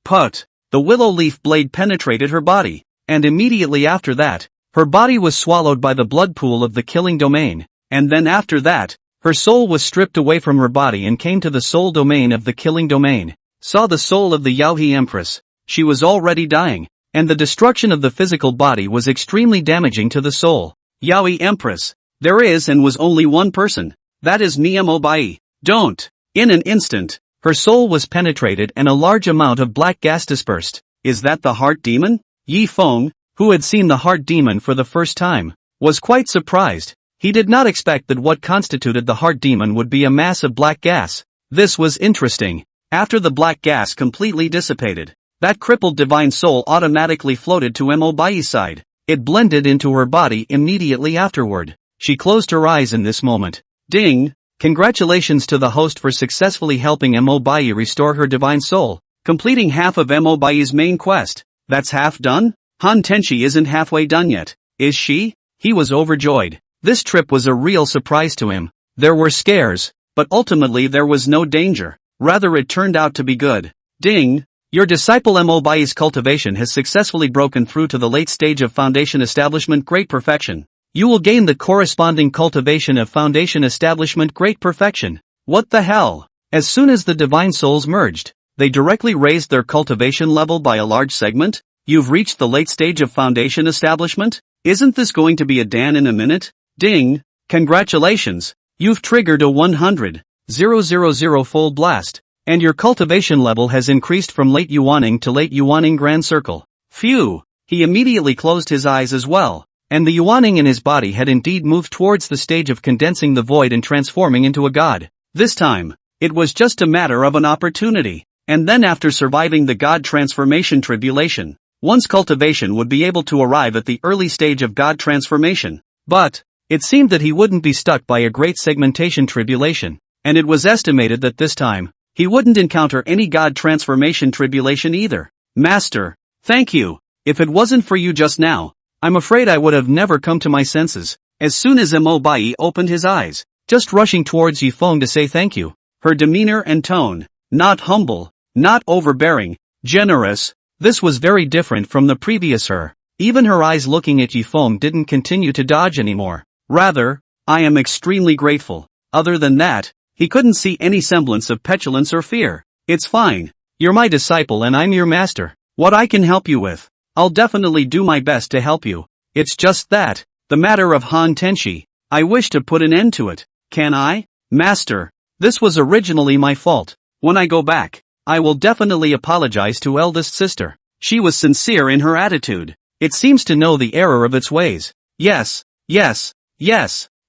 Put. The willow leaf blade penetrated her body, and immediately after that, her body was swallowed by the blood pool of the killing domain, and then after that, her soul was stripped away from her body and came to the soul domain of the killing domain. Saw the soul of the Yaohi Empress. She was already dying, and the destruction of the physical body was extremely damaging to the soul. Yaohi Empress. There is and was only one person. That is Mo Bai. Don't. In an instant, Her soul was penetrated and a large amount of black gas dispersed. Is that the heart demon? Yi Feng, who had seen the heart demon for the first time, was quite surprised. He did not expect that what constituted the heart demon would be a mass of black gas. This was interesting. After the black gas completely dissipated, that crippled divine soul automatically floated to Mo Bai's side. It blended into her body immediately afterward. She closed her eyes in this moment. Ding! Congratulations to the host for successfully helping Mo Bai restore her divine soul, completing half of Mo Bai's main quest. That's half done? Han Tenshi isn't halfway done yet, is she? He was overjoyed. This trip was a real surprise to him. There were scares, but ultimately there was no danger. Rather, it turned out to be good. Ding! Your disciple Mo Bai's cultivation has successfully broken through to the late stage of foundation establishment great perfection. You will gain the corresponding cultivation of foundation establishment great perfection. What the hell? As soon as the divine souls merged, they directly raised their cultivation level by a large segment. You've reached the late stage of foundation establishment? Isn't this going to be a Dan in a minute? Ding! Congratulations! You've triggered a 100,000 fold blast, and your cultivation level has increased from late Yuaning to late Yuaning Grand Circle. Phew! He immediately closed his eyes as well, and the Yuaning in his body had indeed moved towards the stage of condensing the void and transforming into a god. This time, it was just a matter of an opportunity, and then after surviving the god transformation tribulation, one's cultivation would be able to arrive at the early stage of god transformation. But it seemed that he wouldn't be stuck by a great segmentation tribulation, and it was estimated that this time, he wouldn't encounter any god transformation tribulation either. Master, thank you. If it wasn't for you just now, I'm afraid I would have never come to my senses. As soon as Mo Bai opened his eyes, just rushing towards Yi Feng to say thank you, her demeanor and tone, not humble, not overbearing, generous, this was very different from the previous her. Even her eyes looking at Yi Feng didn't continue to dodge anymore. Rather, I am extremely grateful. Other than that, he couldn't see any semblance of petulance or fear. It's fine. You're my disciple and I'm your master. What I can help you with, I'll definitely do my best to help you. It's just that, the matter of Han Tenshi, I wish to put an end to it. Can I? Master, this was originally my fault. When I go back, I will definitely apologize to eldest sister. She was sincere in her attitude. It seems to know the error of its ways. Yes. Yes.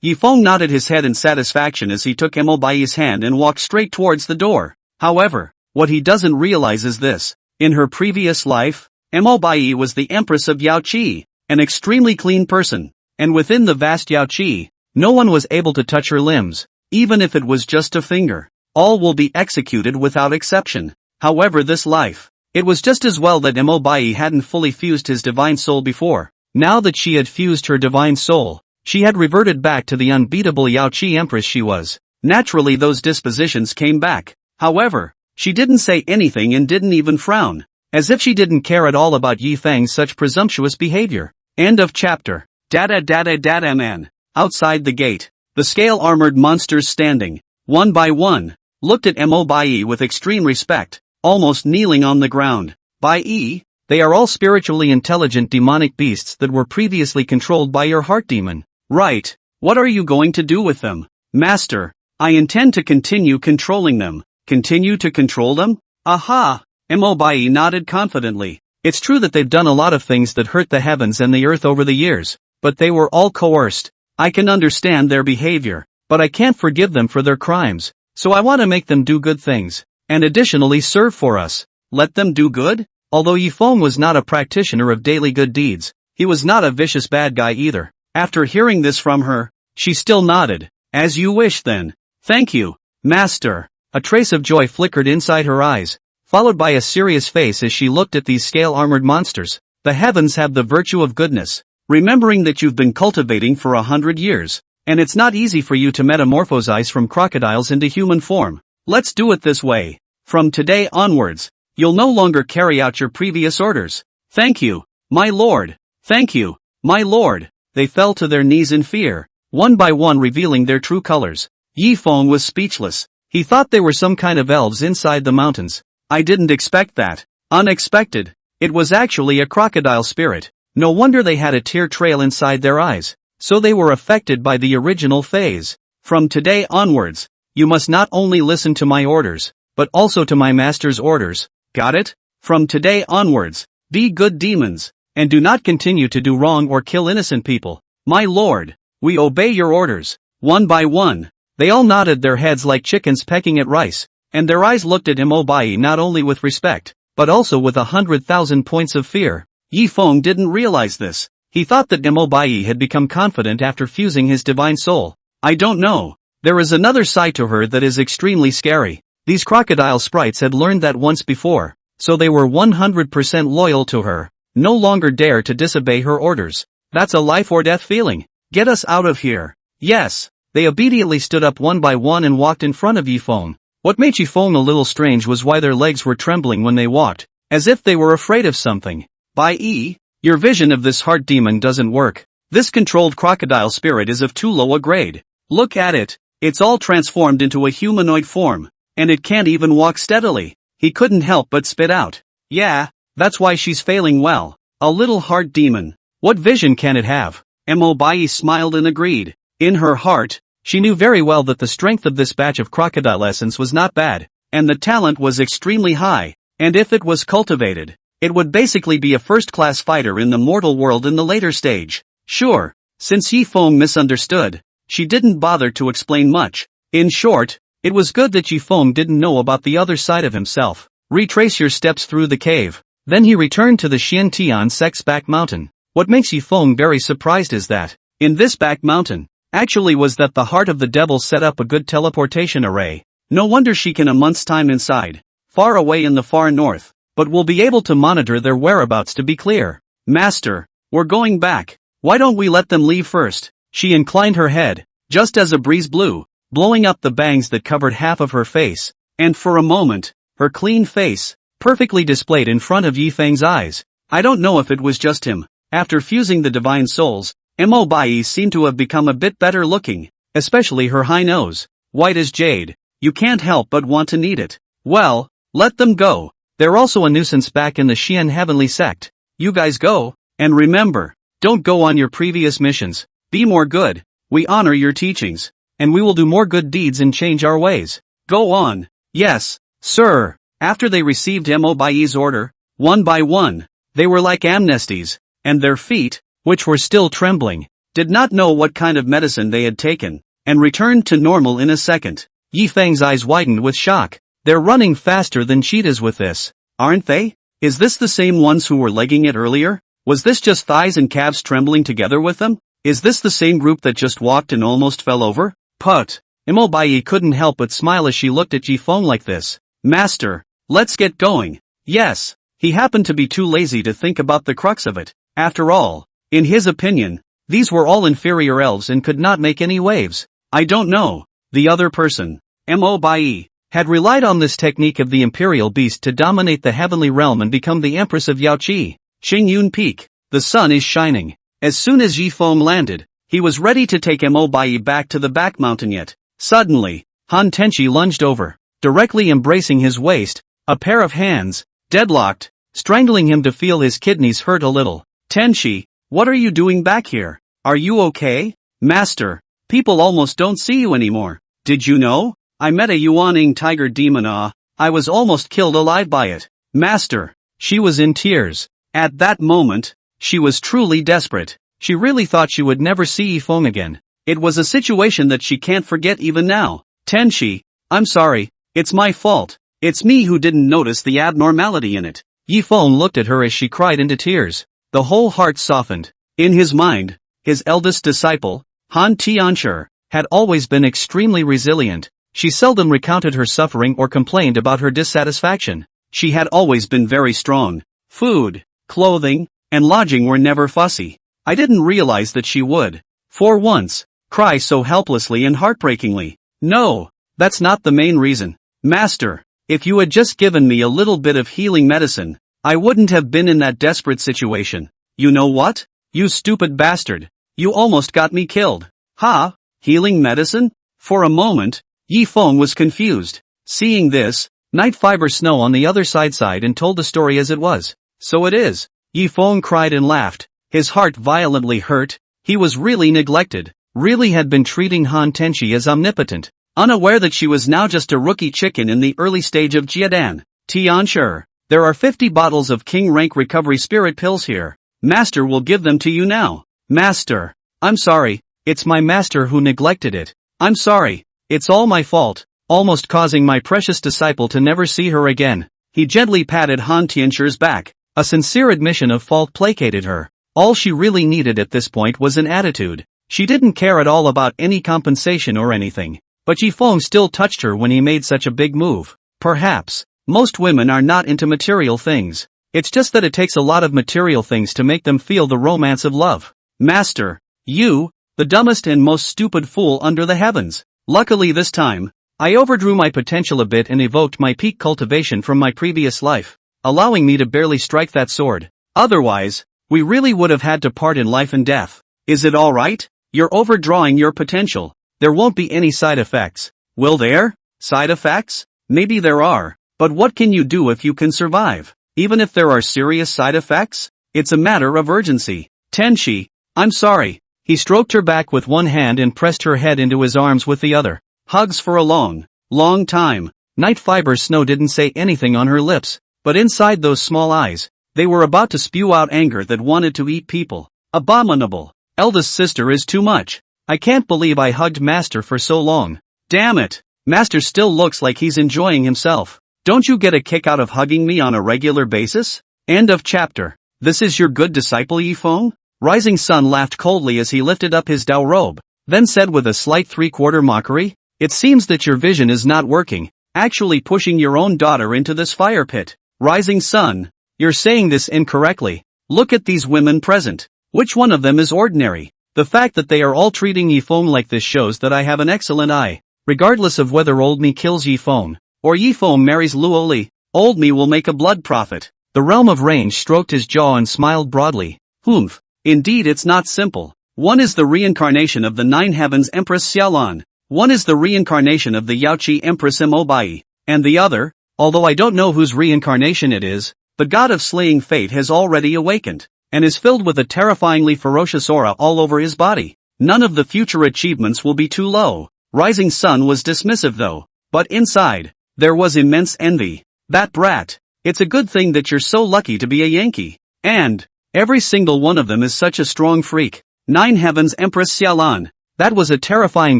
Yi Feng nodded his head in satisfaction as he took Mo Bai's hand and walked straight towards the door. However, what he doesn't realize is this. In her previous life, Mo Bai was the empress of Yaoqi, an extremely clean person, and within the vast Yaoqi, no one was able to touch her limbs, even if it was just a finger. All will be executed without exception. However, this life, it was just as well that Mo Bai hadn't fully fused his divine soul before. Now that she had fused her divine soul, she had reverted back to the unbeatable Yaoqi empress she was. Naturally those dispositions came back. However, she didn't say anything and didn't even frown, as if she didn't care at all about Yi Feng's such presumptuous behavior. End of chapter. Dada man. Outside the gate, the scale-armored monsters standing, one by one, looked at Mo Bai with extreme respect, almost kneeling on the ground. Bai, they are all spiritually intelligent demonic beasts that were previously controlled by your heart demon. Right. What are you going to do with them? Master, I intend to continue controlling them. Continue to control them? Aha! Mo Bai nodded confidently. It's true that they've done a lot of things that hurt the heavens and the earth over the years, but they were all coerced. I can understand their behavior, but I can't forgive them for their crimes, so I want to make them do good things, and additionally serve for us. Let them do good? Although Yi Feng was not a practitioner of daily good deeds, he was not a vicious bad guy either. After hearing this from her, she still nodded. As you wish then. Thank you, Master. A trace of joy flickered inside her eyes, followed by a serious face as she looked at these scale-armored monsters. The heavens have the virtue of goodness, remembering that you've been cultivating for 100 years, and it's not easy for you to metamorphosize from crocodiles into human form. Let's do it this way. From today onwards, you'll no longer carry out your previous orders. Thank you, my lord. Thank you, my lord. They fell to their knees in fear, one by one revealing their true colors. Yi Feng was speechless. He thought they were some kind of elves inside the mountains. I didn't expect that. Unexpected. It was actually a crocodile spirit. No wonder they had a tear trail inside their eyes. So they were affected by the original phase. From today onwards, you must not only listen to my orders, but also to my master's orders. Got it? From today onwards, be good demons, and do not continue to do wrong or kill innocent people. My lord, we obey your orders. One by one, they all nodded their heads like chickens pecking at rice, and their eyes looked at Imobai not only with respect, but also with 100,000 points of fear. Yi Feng didn't realize this. He thought that Imobai had become confident after fusing his divine soul. I don't know. There is another side to her that is extremely scary. These crocodile sprites had learned that once before, so they were 100% loyal to her, no longer dare to disobey her orders. That's a life or death feeling. Get us out of here. Yes. They obediently stood up one by one and walked in front of Yi Feng. What made Yi Feng a little strange was why their legs were trembling when they walked, as if they were afraid of something. Bai Yi, your vision of this heart demon doesn't work. This controlled crocodile spirit is of too low a grade. Look at it. It's all transformed into a humanoid form, and it can't even walk steadily. He couldn't help but spit out. Yeah, that's why she's failing well. A little heart demon. What vision can it have? Imobai smiled and agreed. In her heart, she knew very well that the strength of this batch of crocodile essence was not bad, and the talent was extremely high, and if it was cultivated, it would basically be a first-class fighter in the mortal world in the later stage. Sure, since Yi Feng misunderstood, she didn't bother to explain much. In short, it was good that Yi Feng didn't know about the other side of himself. Retrace your steps through the cave. Then he returned to the Xiantian sect's back mountain. What makes Yi Feng very surprised is that, in this back mountain, actually was that the heart of the devil set up a good teleportation array. No wonder she can a month's time inside, far away in the far north, but will be able to monitor their whereabouts to be clear. Master, we're going back. Why don't we let them leave first? She inclined her head, just as a breeze blew, blowing up the bangs that covered half of her face, and for a moment, her clean face, perfectly displayed in front of Yi Feng's eyes. I don't know if it was just him. After fusing the divine souls, Imobai seemed to have become a bit better looking, especially her high nose, white as jade. You can't help but want to need it. Well, let them go. They're also a nuisance back in the Xian Heavenly Sect. You guys go, and remember, don't go on your previous missions. Be more good. We honor your teachings, and we will do more good deeds and change our ways. Go on. Yes, sir. After they received Mobai's order, one by one, they were like amnesties, and their feet, which were still trembling, did not know what kind of medicine they had taken, and returned to normal in a second. Yi Feng's eyes widened with shock. They're running faster than cheetahs with this, aren't they? Is this the same ones who were legging it earlier? Was this just thighs and calves trembling together with them? Is this the same group that just walked and almost fell over? Put. Imobai couldn't help but smile as she looked at Yi Feng like this. Master, let's get going. Yes, he happened to be too lazy to think about the crux of it. After all, in his opinion, these were all inferior elves and could not make any waves. I don't know. The other person, Imobai, had relied on this technique of the imperial beast to dominate the heavenly realm and become the empress of Yaoqi. Qingyun Peak. The sun is shining. As soon as Yi Feng landed, he was ready to take Imobai back to the back mountain yet. Suddenly, Han Tenchi lunged over, directly embracing his waist, a pair of hands, deadlocked, strangling him to feel his kidneys hurt a little. Tenchi, what are you doing back here? Are you okay? Master, people almost don't see you anymore. Did you know? I met a Yuaning tiger demon. I was almost killed alive by it. Master, she was in tears. At that moment, she was truly desperate. She really thought she would never see Yi Feng again. It was a situation that she can't forget even now. Tenchi, I'm sorry, it's my fault. It's me who didn't notice the abnormality in it. Yi Feng looked at her as she cried into tears. The whole heart softened. In his mind, his eldest disciple, Han Tianshi, had always been extremely resilient. She seldom recounted her suffering or complained about her dissatisfaction. She had always been very strong. Food, clothing, and lodging were never fussy. I didn't realize that she would, for once, cry so helplessly and heartbreakingly. No, that's not the main reason. Master, if you had just given me a little bit of healing medicine, I wouldn't have been in that desperate situation. You know what? You stupid bastard. You almost got me killed. Ha? Healing medicine? For a moment, Yi Feng was confused. Seeing this, Night Fiber Snow on the other side sighed and told the story as it was. So it is. Yi Feng cried and laughed. His heart violently hurt. He was really neglected. Really had been treating Han Tenchi as omnipotent. unaware that she was now just a rookie chicken in the early stage of Jiadan. Tianshi, there are 50 bottles of King Rank Recovery Spirit Pills here. Master will give them to you now. Master. I'm sorry, it's my master who neglected it. I'm sorry, it's all my fault, almost causing my precious disciple to never see her again. He gently patted Han Tianshi's back. A sincere admission of fault placated her. All she really needed at this point was an attitude. She didn't care at all about any compensation or anything. But Yifeng still touched her when he made such a big move. Perhaps, most women are not into material things. It's just that it takes a lot of material things to make them feel the romance of love. Master, you, the dumbest and most stupid fool under the heavens. Luckily this time, I overdrew my potential a bit and evoked my peak cultivation from my previous life, allowing me to barely strike that sword. Otherwise, we really would have had to part in life and death. Is it alright? You're overdrawing your potential. There won't be any side effects. Will there? Side effects? Maybe there are. But what can you do if you can survive? Even if there are serious side effects? It's a matter of urgency. Tenshi, I'm sorry. He stroked her back with one hand and pressed her head into his arms with the other. Hugs for a long, long time. Night Fiber Snow didn't say anything on her lips, but inside those small eyes, they were about to spew out anger that wanted to eat people. Abominable. Eldest sister is too much. I can't believe I hugged Master for so long. Damn it. Master still looks like he's enjoying himself. Don't you get a kick out of hugging me on a regular basis? End of chapter. This is your good disciple Yifeng? Rising Sun laughed coldly as he lifted up his Dao robe, then said with a slight three-quarter mockery, it seems that your vision is not working, actually pushing your own daughter into this fire pit. Rising Sun, you're saying this incorrectly. Look at these women present. Which one of them is ordinary? The fact that they are all treating Yifeng like this shows that I have an excellent eye. Regardless of whether old me kills Yifeng, or Yifeng marries Luoli, old me will make a blood profit. The Realm of Range stroked his jaw and smiled broadly. Humph. Indeed it's not simple. One is the reincarnation of the Nine Heavens Empress Xiaolan. One is the reincarnation of the Yaoqi Empress Mobai. And the other, although I don't know whose reincarnation it is, the god of slaying fate has already awakened, and is filled with a terrifyingly ferocious aura all over his body. None of the future achievements will be too low. Rising Sun was dismissive though, but inside, there was immense envy. That brat. It's a good thing that you're so lucky to be a Yankee. And, every single one of them is such a strong freak. Nine Heavens Empress Xiaolan. That was a terrifying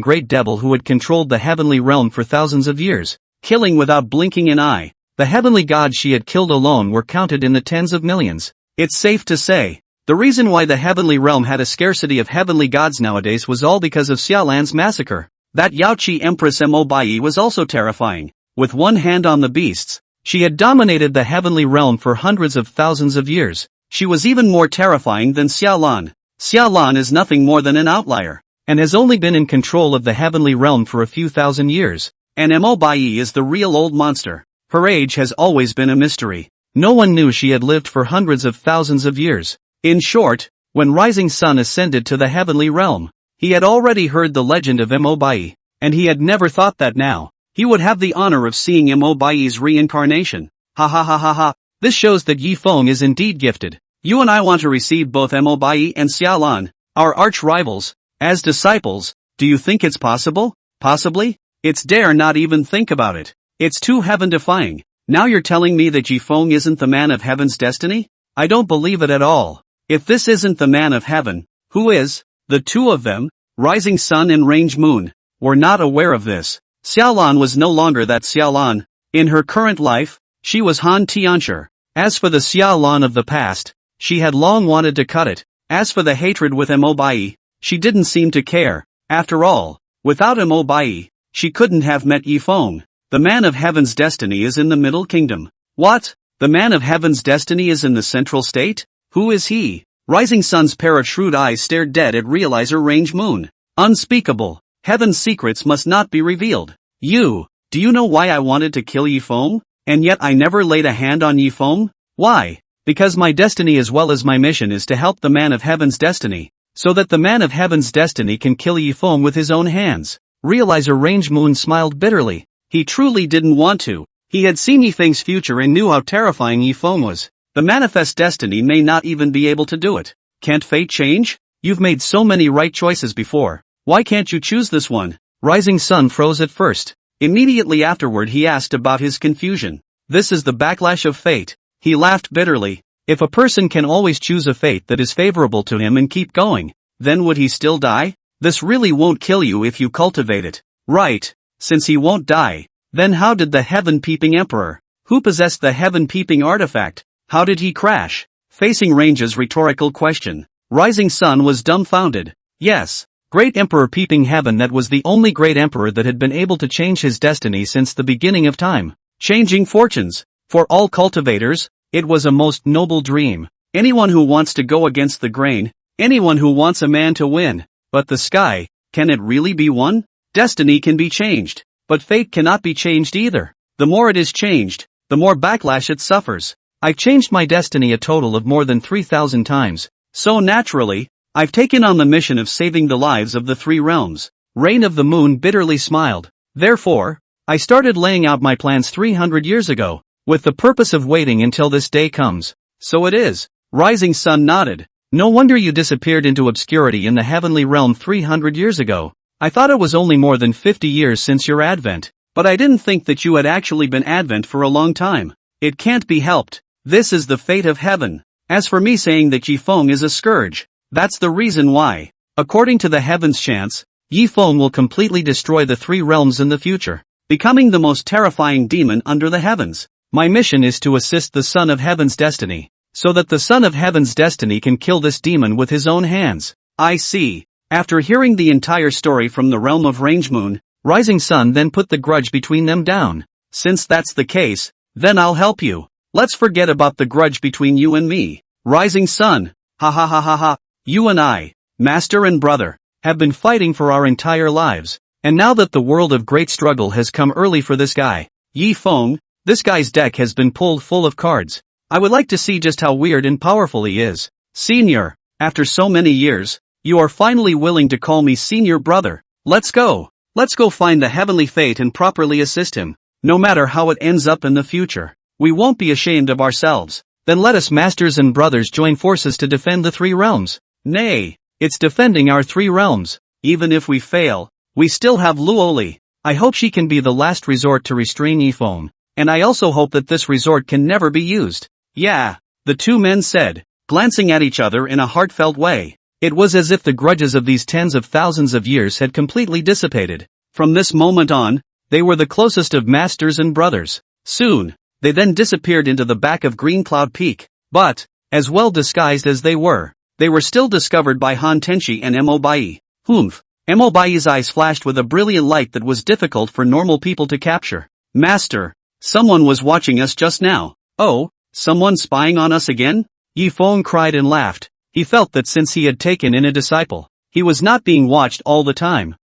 great devil who had controlled the heavenly realm for thousands of years, killing without blinking an eye. The heavenly gods she had killed alone were counted in the tens of millions. It's safe to say, the reason why the heavenly realm had a scarcity of heavenly gods nowadays was all because of Xiaolan's massacre. That Yaoqi Empress Mobai was also terrifying. With one hand on the beasts, she had dominated the heavenly realm for hundreds of thousands of years. She was even more terrifying than Xiaolan. Xiaolan is nothing more than an outlier, and has only been in control of the heavenly realm for a few thousand years. And Mobai is the real old monster. Her age has always been a mystery. No one knew she had lived for hundreds of thousands of years. In short, when Rising Sun ascended to the heavenly realm, he had already heard the legend of Mobai, and he had never thought that now he would have the honor of seeing Mobai's reincarnation. Ha ha ha ha ha. This shows that Yifeng is indeed gifted. You and I want to receive both Mobai and Xiaolan, our arch rivals, as disciples. Do you think it's possible? Possibly? It's dare not even think about it. It's too heaven-defying. Now you're telling me that Yifeng isn't the man of heaven's destiny? I don't believe it at all. If this isn't the man of heaven, who is? The two of them, Rising Sun and Range Moon, were not aware of this. Xiaolan was no longer that Xiaolan. In her current life, she was Han Tianshi. As for the Xiaolan of the past, she had long wanted to cut it. As for the hatred with Mobai, she didn't seem to care. After all, without Mobai, she couldn't have met Yifeng. The man of heaven's destiny is in the Middle Kingdom. What? The man of heaven's destiny is in the Central State? Who is he? Rising Sun's pair of shrewd eyes stared dead at Realizer Range Moon. Unspeakable. Heaven's secrets must not be revealed. Do you know why I wanted to kill Yifeng? And yet I never laid a hand on Yifeng? Why? Because my destiny as well as my mission is to help the man of heaven's destiny, so that the man of heaven's destiny can kill Yifeng with his own hands. Realizer Range Moon smiled bitterly. He truly didn't want to. He had seen Yifeng's future and knew how terrifying Yifeng was. The manifest destiny may not even be able to do it. Can't fate change? You've made so many right choices before. Why can't you choose this one? Rising Sun froze at first. Immediately afterward he asked about his confusion. This is the backlash of fate. He laughed bitterly. If a person can always choose a fate that is favorable to him and keep going, then would he still die? This really won't kill you if you cultivate it. Right. Since he won't die, then how did the heaven-peeping emperor, who possessed the heaven-peeping artifact, how did he crash? Facing Range's rhetorical question, Rising Sun was dumbfounded. Yes, Great Emperor Peeping Heaven, that was the only great emperor that had been able to change his destiny since the beginning of time. Changing fortunes. For all cultivators, it was a most noble dream. Anyone who wants to go against the grain, anyone who wants a man to win. But the sky, can it really be won? Destiny can be changed, but fate cannot be changed either. The more it is changed, the more backlash it suffers. I've changed my destiny a total of more than 3,000 times. So naturally, I've taken on the mission of saving the lives of the three realms. Reign of the Moon bitterly smiled. Therefore, I started laying out my plans 300 years ago, with the purpose of waiting until this day comes. So it is. Rising Sun nodded. No wonder you disappeared into obscurity in the heavenly realm 300 years ago. I thought it was only more than 50 years since your advent, but I didn't think that you had actually been advent for a long time. It can't be helped. This is the fate of heaven. As for me saying that Yifeng is a scourge, that's the reason why. According to the heavens' chance, Yifeng will completely destroy the three realms in the future, becoming the most terrifying demon under the heavens. My mission is to assist the Son of Heaven's destiny, so that the Son of Heaven's destiny can kill this demon with his own hands. I see. After hearing the entire story from the realm of Range Moon, Rising Sun then put the grudge between them down. Since that's the case, then I'll help you. Let's forget about the grudge between you and me. Rising Sun, ha ha ha ha ha. You and I, master and brother, have been fighting for our entire lives, and now that the world of great struggle has come early for this guy, Yifeng, this guy's deck has been pulled full of cards. I would like to see just how weird and powerful he is. Senior, after so many years, you are finally willing to call me senior brother. Let's go. Let's go find the heavenly fate and properly assist him. No matter how it ends up in the future, we won't be ashamed of ourselves. Then let us masters and brothers join forces to defend the three realms. Nay, it's defending our three realms. Even if we fail, we still have Luoli. I hope she can be the last resort to restrain Yifeng, and I also hope that this resort can never be used. Yeah, the two men said, glancing at each other in a heartfelt way. It was as if the grudges of these tens of thousands of years had completely dissipated. From this moment on, they were the closest of masters and brothers. Soon, they then disappeared into the back of Green Cloud Peak. But, as well disguised as they were still discovered by Han Tenshi and Mobai. Humph. Mobai's eyes flashed with a brilliant light that was difficult for normal people to capture. Master, someone was watching us just now. Oh, someone spying on us again? Yifeng cried and laughed. He felt that since he had taken in a disciple, he was not being watched all the time.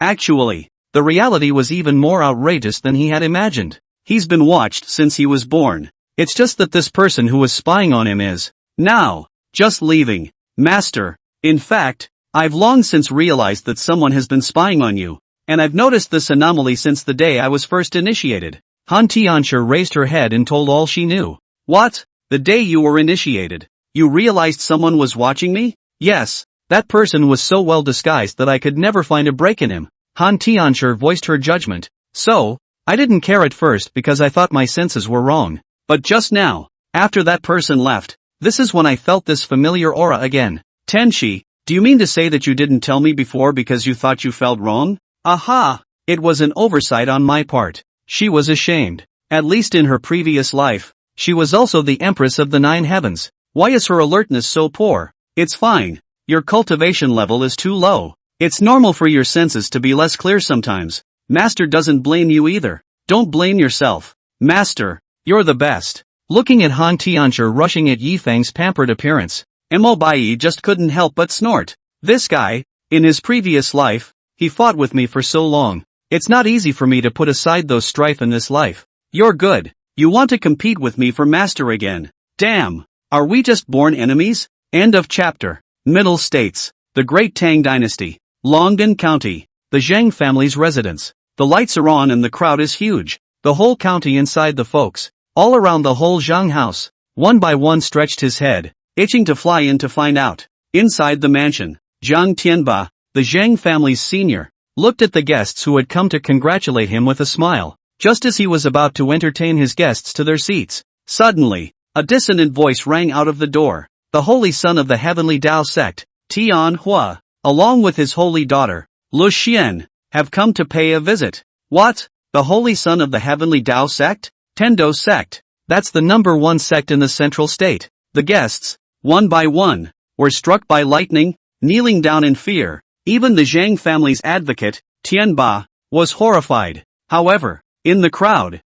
Actually, the reality was even more outrageous than he had imagined. He's been watched since he was born. It's just that this person who was spying on him is, now, just leaving. Master, in fact, I've long since realized that someone has been spying on you, and I've noticed this anomaly since the day I was first initiated. Han Tianshi raised her head and told all she knew. What? The day you were initiated? You realized someone was watching me? Yes, that person was so well disguised that I could never find a break in him. Han Tianshi voiced her judgment. So, I didn't care at first because I thought my senses were wrong. But just now, after that person left, this is when I felt this familiar aura again. Tenshi, do you mean to say that you didn't tell me before because you thought you felt wrong? Aha! It was an oversight on my part. She was ashamed. At least in her previous life, she was also the Empress of the Nine Heavens. Why is her alertness so poor? It's fine. Your cultivation level is too low. It's normal for your senses to be less clear sometimes. Master doesn't blame you either. Don't blame yourself. Master, you're the best. Looking at Han Tianshi rushing at Yifeng's pampered appearance, Mobai just couldn't help but snort. This guy, in his previous life, he fought with me for so long. It's not easy for me to put aside those strife in this life. You're good. You want to compete with me for master again. Damn. Are we just born enemies? End of chapter. Middle States. The Great Tang Dynasty. Longgan County. The Zhang family's residence. The lights are on and the crowd is huge. The whole county inside the folks. All around the whole Zhang house. One by one stretched his head, itching to fly in to find out. Inside the mansion, Zhang Tianba, the Zhang family's senior, looked at the guests who had come to congratulate him with a smile. Just as he was about to entertain his guests to their seats, suddenly, a dissonant voice rang out of the door. The holy son of the heavenly Tao sect, Tianhua, along with his holy daughter, Lu Xian, have come to pay a visit. What? The holy son of the heavenly Tao sect? Tendo sect. That's the number one sect in the central state. The guests, one by one, were struck by lightning, kneeling down in fear. Even the Zhang family's advocate, Tianba, was horrified. However, in the crowd,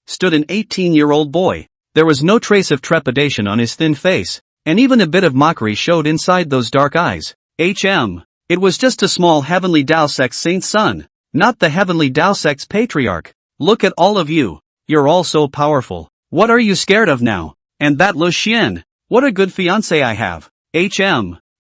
stood an 18-year-old boy. There was no trace of trepidation on his thin face, and even a bit of mockery showed inside those dark eyes. It was just a small heavenly Tao sect saint's son, not the heavenly Tao sect's patriarch. Look at all of you. You're all so powerful. What are you scared of now? And that Lu Xian, what a good fiancé I have.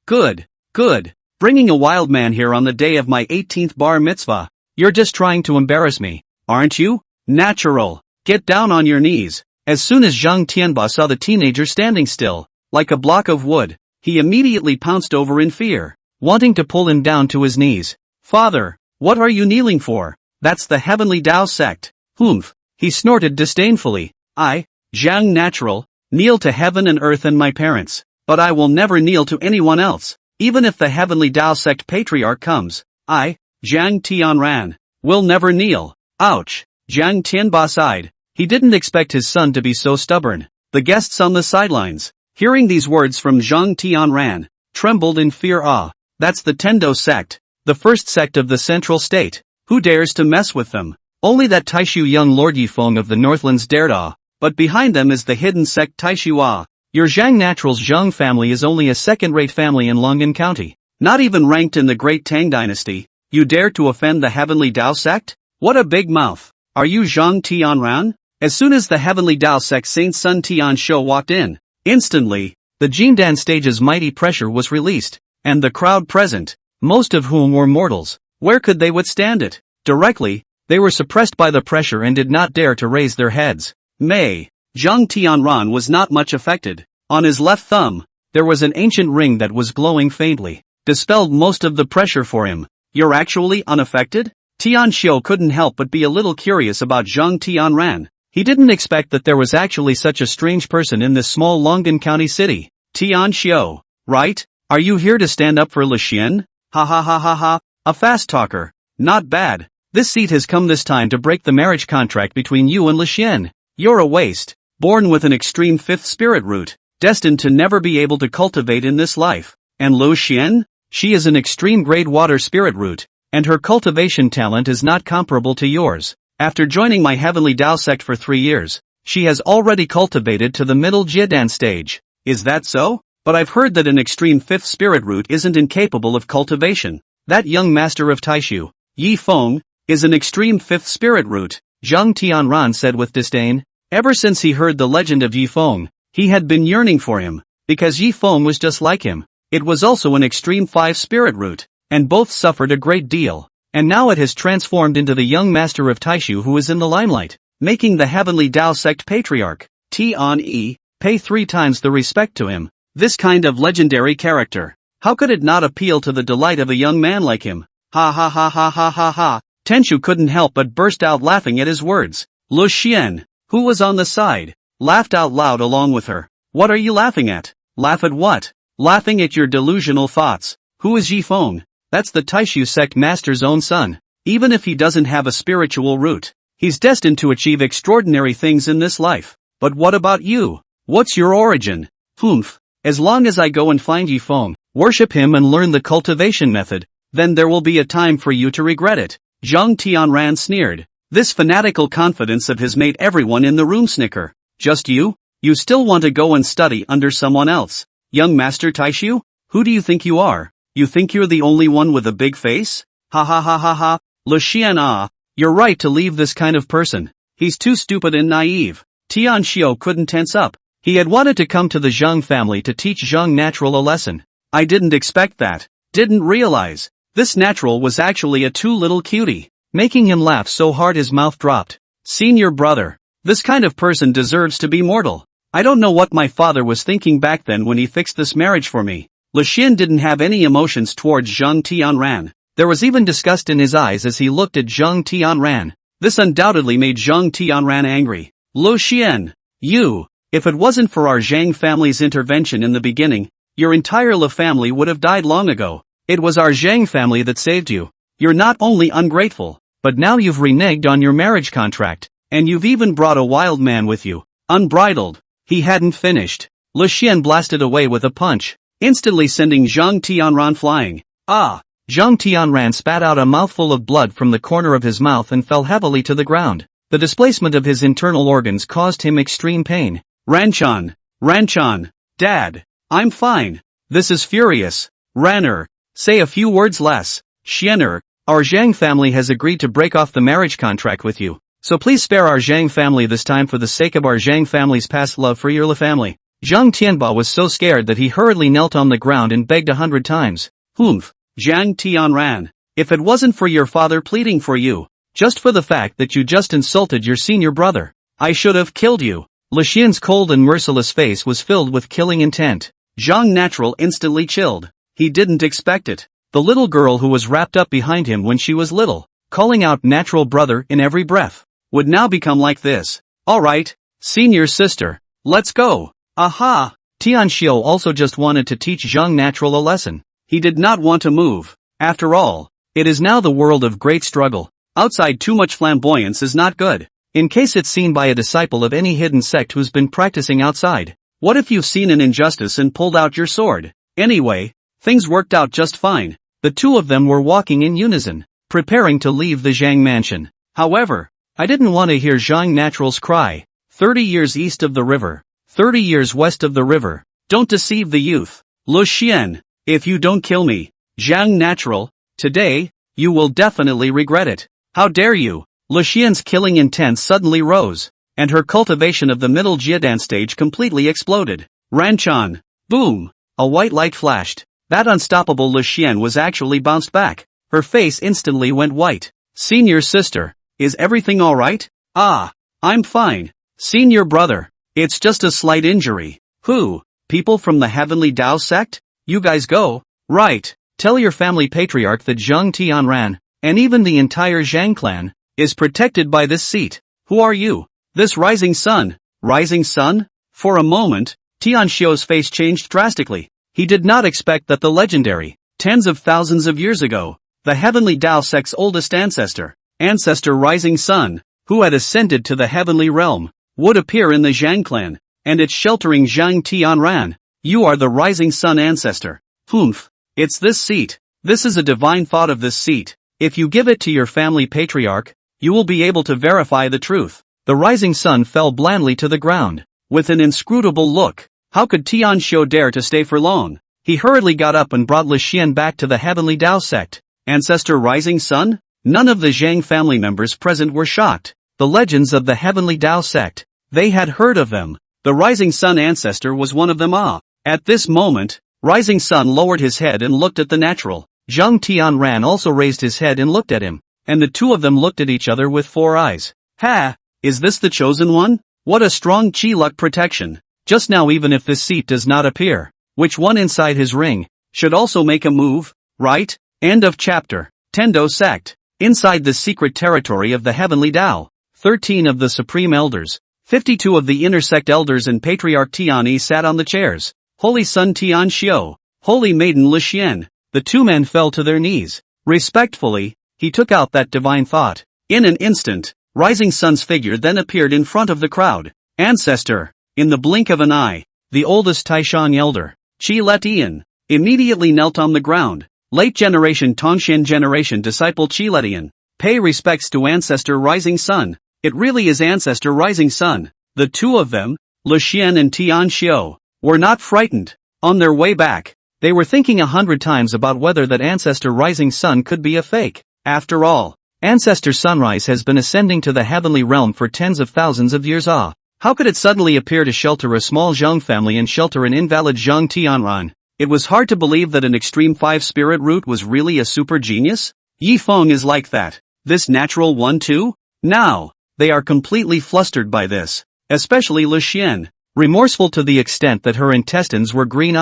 Good. Bringing a wild man here on the day of my 18th bar mitzvah. You're just trying to embarrass me, aren't you? Natural. Get down on your knees. As soon as Zhang Tianba saw the teenager standing still, like a block of wood, he immediately pounced over in fear, wanting to pull him down to his knees. Father, what are you kneeling for? That's the heavenly Tao sect. Humph. He snorted disdainfully. I, Zhang Natural, kneel to heaven and earth and my parents, but I will never kneel to anyone else. Even if the heavenly Tao sect patriarch comes, I, Zhang Tianran, will never kneel. Ouch. Zhang Tianba sighed. He didn't expect his son to be so stubborn. The guests on the sidelines, hearing these words from Zhang Tianran, trembled in fear. That's the Tendo sect, the first sect of the central state. Who dares to mess with them? Only that Taishu young Lord Yifeng of the Northlands dared. But behind them is the hidden sect Taishu. Your Zhang Natural's Zhang family is only a second-rate family in Longyan County, not even ranked in the Great Tang Dynasty. You dare to offend the heavenly Tao sect? What a big mouth. Are you Zhang Tianran? As soon as the heavenly Tao sect saint Sun Tian Shou walked in, instantly, the Jindan stage's mighty pressure was released, and the crowd present, most of whom were mortals, where could they withstand it? Directly, they were suppressed by the pressure and did not dare to raise their heads. Zhang Tianran was not much affected. On his left thumb, there was an ancient ring that was glowing faintly, dispelled most of the pressure for him. You're actually unaffected? Tian Xiu couldn't help but be a little curious about Zhang Tianran. He didn't expect that there was actually such a strange person in this small Longyan County city. Tian Xiu, right? Are you here to stand up for Lu Xian? Ha. A fast talker. Not bad. This seat has come this time to break the marriage contract between you and Lu Xian. You're a waste. Born with an extreme fifth spirit root, destined to never be able to cultivate in this life. And Lu Xian? She is an extreme grade water spirit root, and her cultivation talent is not comparable to yours. After joining my heavenly Tao sect for 3 years, she has already cultivated to the middle Jidan stage. Is that so? But I've heard that an extreme fifth spirit root isn't incapable of cultivation. That young master of Taishu, Yi Feng, is an extreme fifth spirit root, Zhang Tianran said with disdain. Ever since he heard the legend of Yi Feng, he had been yearning for him, because Yi Feng was just like him. It was also an extreme 5 spirit root, and both suffered a great deal. And now it has transformed into the young master of Taishu who is in the limelight, making the heavenly Tao sect patriarch, Tian pay 3 times the respect to him. This kind of legendary character, how could it not appeal to the delight of a young man like him? Ha. Tenshu couldn't help but burst out laughing at his words. Lu Xian, who was on the side, laughed out loud along with her. What are you laughing at? Laugh at what? Laughing at your delusional thoughts. Who is Yi Feng? That's the Taishu sect master's own son. Even if he doesn't have a spiritual root, he's destined to achieve extraordinary things in this life. But what about you? What's your origin? Humph. As long as I go and find Yi Feng, worship him and learn the cultivation method, then there will be a time for you to regret it. Zhang Tianran sneered. This fanatical confidence of his made everyone in the room snicker. Just you? You still want to go and study under someone else? Young Master Taishu? Who do you think you are? You think you're the only one with a big face? Ha. Lu Xian, you're right to leave this kind of person. He's too stupid and naive. Tian Xiu couldn't tense up. He had wanted to come to the Zhang family to teach Zhang Natural a lesson. I didn't expect that. Didn't realize. This Natural was actually a too little cutie, making him laugh so hard his mouth dropped. Senior brother. This kind of person deserves to be mortal. I don't know what my father was thinking back then when he fixed this marriage for me. Lu Xian didn't have any emotions towards Zhang Tianran. There was even disgust in his eyes as he looked at Zhang Tianran. This undoubtedly made Zhang Tianran angry. Lu Xian, if it wasn't for our Zhang family's intervention in the beginning, your entire Lu family would have died long ago. It was our Zhang family that saved you. You're not only ungrateful, but now you've reneged on your marriage contract, and you've even brought a wild man with you. Unbridled. He hadn't finished. Lu Xian blasted away with a punch, instantly sending Zhang Tianran flying. Ah! Zhang Tianran spat out a mouthful of blood from the corner of his mouth and fell heavily to the ground. The displacement of his internal organs caused him extreme pain. Ranchan! Dad! I'm fine. This is furious. Ranner! Say a few words less. Xianer, our Zhang family has agreed to break off the marriage contract with you. So please spare our Zhang family this time for the sake of our Zhang family's past love for your Lu family. Zhang Tianba was so scared that he hurriedly knelt on the ground and begged 100 times. Humph! Zhang Tianran, if it wasn't for your father pleading for you, just for the fact that you just insulted your senior brother, I should have killed you. Lu Xian's cold and merciless face was filled with killing intent. Zhang Natural instantly chilled. He didn't expect it. The little girl who was wrapped up behind him when she was little, calling out natural brother in every breath, would now become like this. Alright, senior sister, let's go. Aha! Tianxiu also just wanted to teach Zhang Natural a lesson. He did not want to move. After all, it is now the world of great struggle. Outside too much flamboyance is not good. In case it's seen by a disciple of any hidden sect who's been practicing outside. What if you've seen an injustice and pulled out your sword? Anyway, things worked out just fine. The two of them were walking in unison, preparing to leave the Zhang mansion. However, I didn't want to hear Zhang Natural's cry. 30 years east of the river. 30 years west of the river. Don't deceive the youth. Lu Xian. If you don't kill me, Zhang Natural, today, you will definitely regret it. How dare you? Lu Xian's killing intent suddenly rose, and her cultivation of the middle Jiedan stage completely exploded. Ranchan! Boom! A white light flashed. That unstoppable Lu Xian was actually bounced back. Her face instantly went white. Senior sister, is everything alright? Ah, I'm fine. Senior brother, it's just a slight injury. Who? People from the Heavenly Tao sect? You guys go. Right. Tell your family patriarch that Zhang Tianran, and even the entire Zhang clan, is protected by this seat. Who are you? This rising sun. Rising sun? For a moment, Tianxiu's face changed drastically. He did not expect that the legendary, tens of thousands of years ago, the Heavenly Tao sect's oldest ancestor Rising Sun, who had ascended to the heavenly realm, would appear in the Zhang clan, and its sheltering Zhang Tianran. You are the Rising Sun ancestor. Humph. It's this seat. This is a divine thought of this seat. If you give it to your family patriarch, you will be able to verify the truth. The Rising Sun fell blandly to the ground, with an inscrutable look. How could Tianxiu dare to stay for long? He hurriedly got up and brought Lu Xian back to the Heavenly Tao sect. Ancestor Rising Sun? None of the Zhang family members present were shocked. The legends of the Heavenly Tao sect. They had heard of them. The Rising Sun ancestor was one of them. At this moment, Rising Sun lowered his head and looked at the natural. Zhang Tianran also raised his head and looked at him, and the two of them looked at each other with 4 eyes. Ha! Is this the chosen one? What a strong chi luck protection. Just now, even if this seat does not appear, which one inside his ring should also make a move, right? End of chapter. Tendo sect. Inside the secret territory of the Heavenly Tao, 13 of the Supreme Elders, 52 of the intersect elders and Patriarch Tianyi sat on the chairs. Holy Sun Tianxiu, Holy Maiden Lu Xian. The two men fell to their knees. Respectfully, he took out that divine thought. In an instant, Rising Sun's figure then appeared in front of the crowd. Ancestor. In the blink of an eye, the oldest Taishan elder, Qi Letian, immediately knelt on the ground. Late generation Tongshan generation disciple Qi Letian. Pay respects to Ancestor Rising Sun. It really is Ancestor Rising Sun. The two of them, Lu Xian and Tianxiu, were not frightened. On their way back, they were thinking 100 times about whether that Ancestor Rising Sun could be a fake. After all, Ancestor Sunrise has been ascending to the heavenly realm for tens of thousands of years. How could it suddenly appear to shelter a small Zhang family and shelter an invalid Zhang Tianran? It was hard to believe that an extreme 5 spirit root was really a super genius. Yi Feng is like that. This natural one too? Now, they are completely flustered by this. Especially Lu Xian, remorseful to the extent that her intestines were green.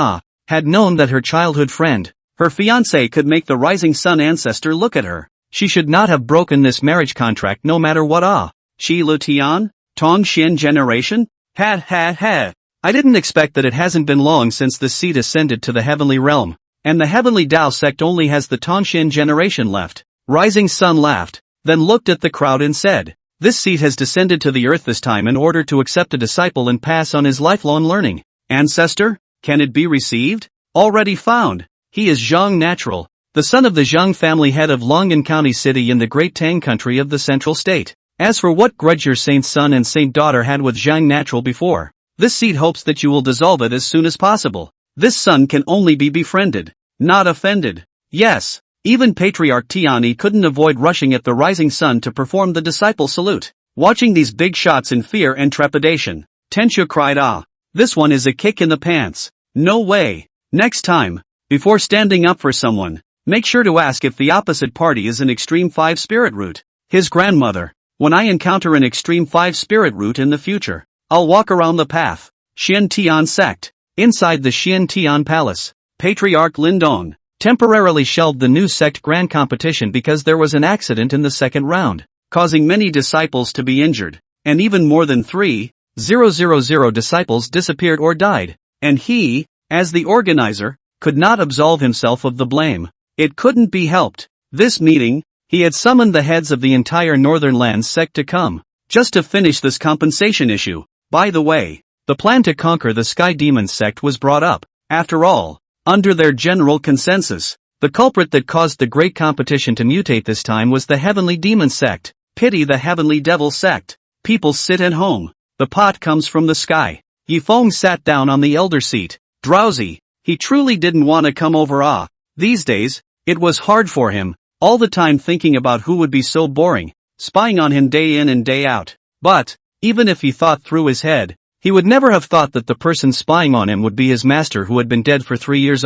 Had known that her childhood friend, Her fiancé could make the rising sun ancestor look at her. She should not have broken this marriage contract no matter what. Shi Lu Tian? Tong Xian generation? Ha ha ha. I didn't expect that. It hasn't been long since the seed ascended to the heavenly realm, and the heavenly Dao sect only has the Tongxian generation left. Rising Sun laughed, then looked at the crowd and said, "This seed has descended to the earth this time in order to accept a disciple and pass on his lifelong learning. Ancestor, can it be received? Already found. He is Zhang Natural, the son of the Zhang family, head of Longan County City in the Great Tang country of the Central State. As for what grudge your saint son and saint daughter had with Zhang Natural before, this seed hopes that you will dissolve it as soon as possible. This son can only be befriended, not offended." Yes, even Patriarch Tiani couldn't avoid rushing at the rising sun to perform the disciple salute. Watching these big shots in fear and trepidation, Tenshu cried, "Ah, this one is a kick in the pants. No way. Next time, before standing up for someone, make sure to ask if the opposite party is an extreme 5 spirit root." His grandmother, "When I encounter an extreme 5 spirit root in the future, I'll walk around the path." Xian Tian sect. Inside the Xian Tian palace, Patriarch Lindong temporarily shelved the new sect grand competition because there was an accident in the second round, causing many disciples to be injured, and even more than 3,000 disciples disappeared or died, and he, as the organizer, could not absolve himself of the blame. It couldn't be helped. This meeting, he had summoned the heads of the entire Northern Lands sect to come, just to finish this compensation issue. By the way, the plan to conquer the Sky Demons sect was brought up. After all, under their general consensus, the culprit that caused the great competition to mutate this time was the Heavenly Demon sect. Pity the Heavenly Devil sect. People sit at home. The pot comes from the sky. Yifeng sat down on the elder seat, drowsy. He truly didn't want to come over. These days, it was hard for him, all the time thinking about who would be so boring, spying on him day in and day out. But, even if he thought through his head, he would never have thought that the person spying on him would be his master who had been dead for 3 years.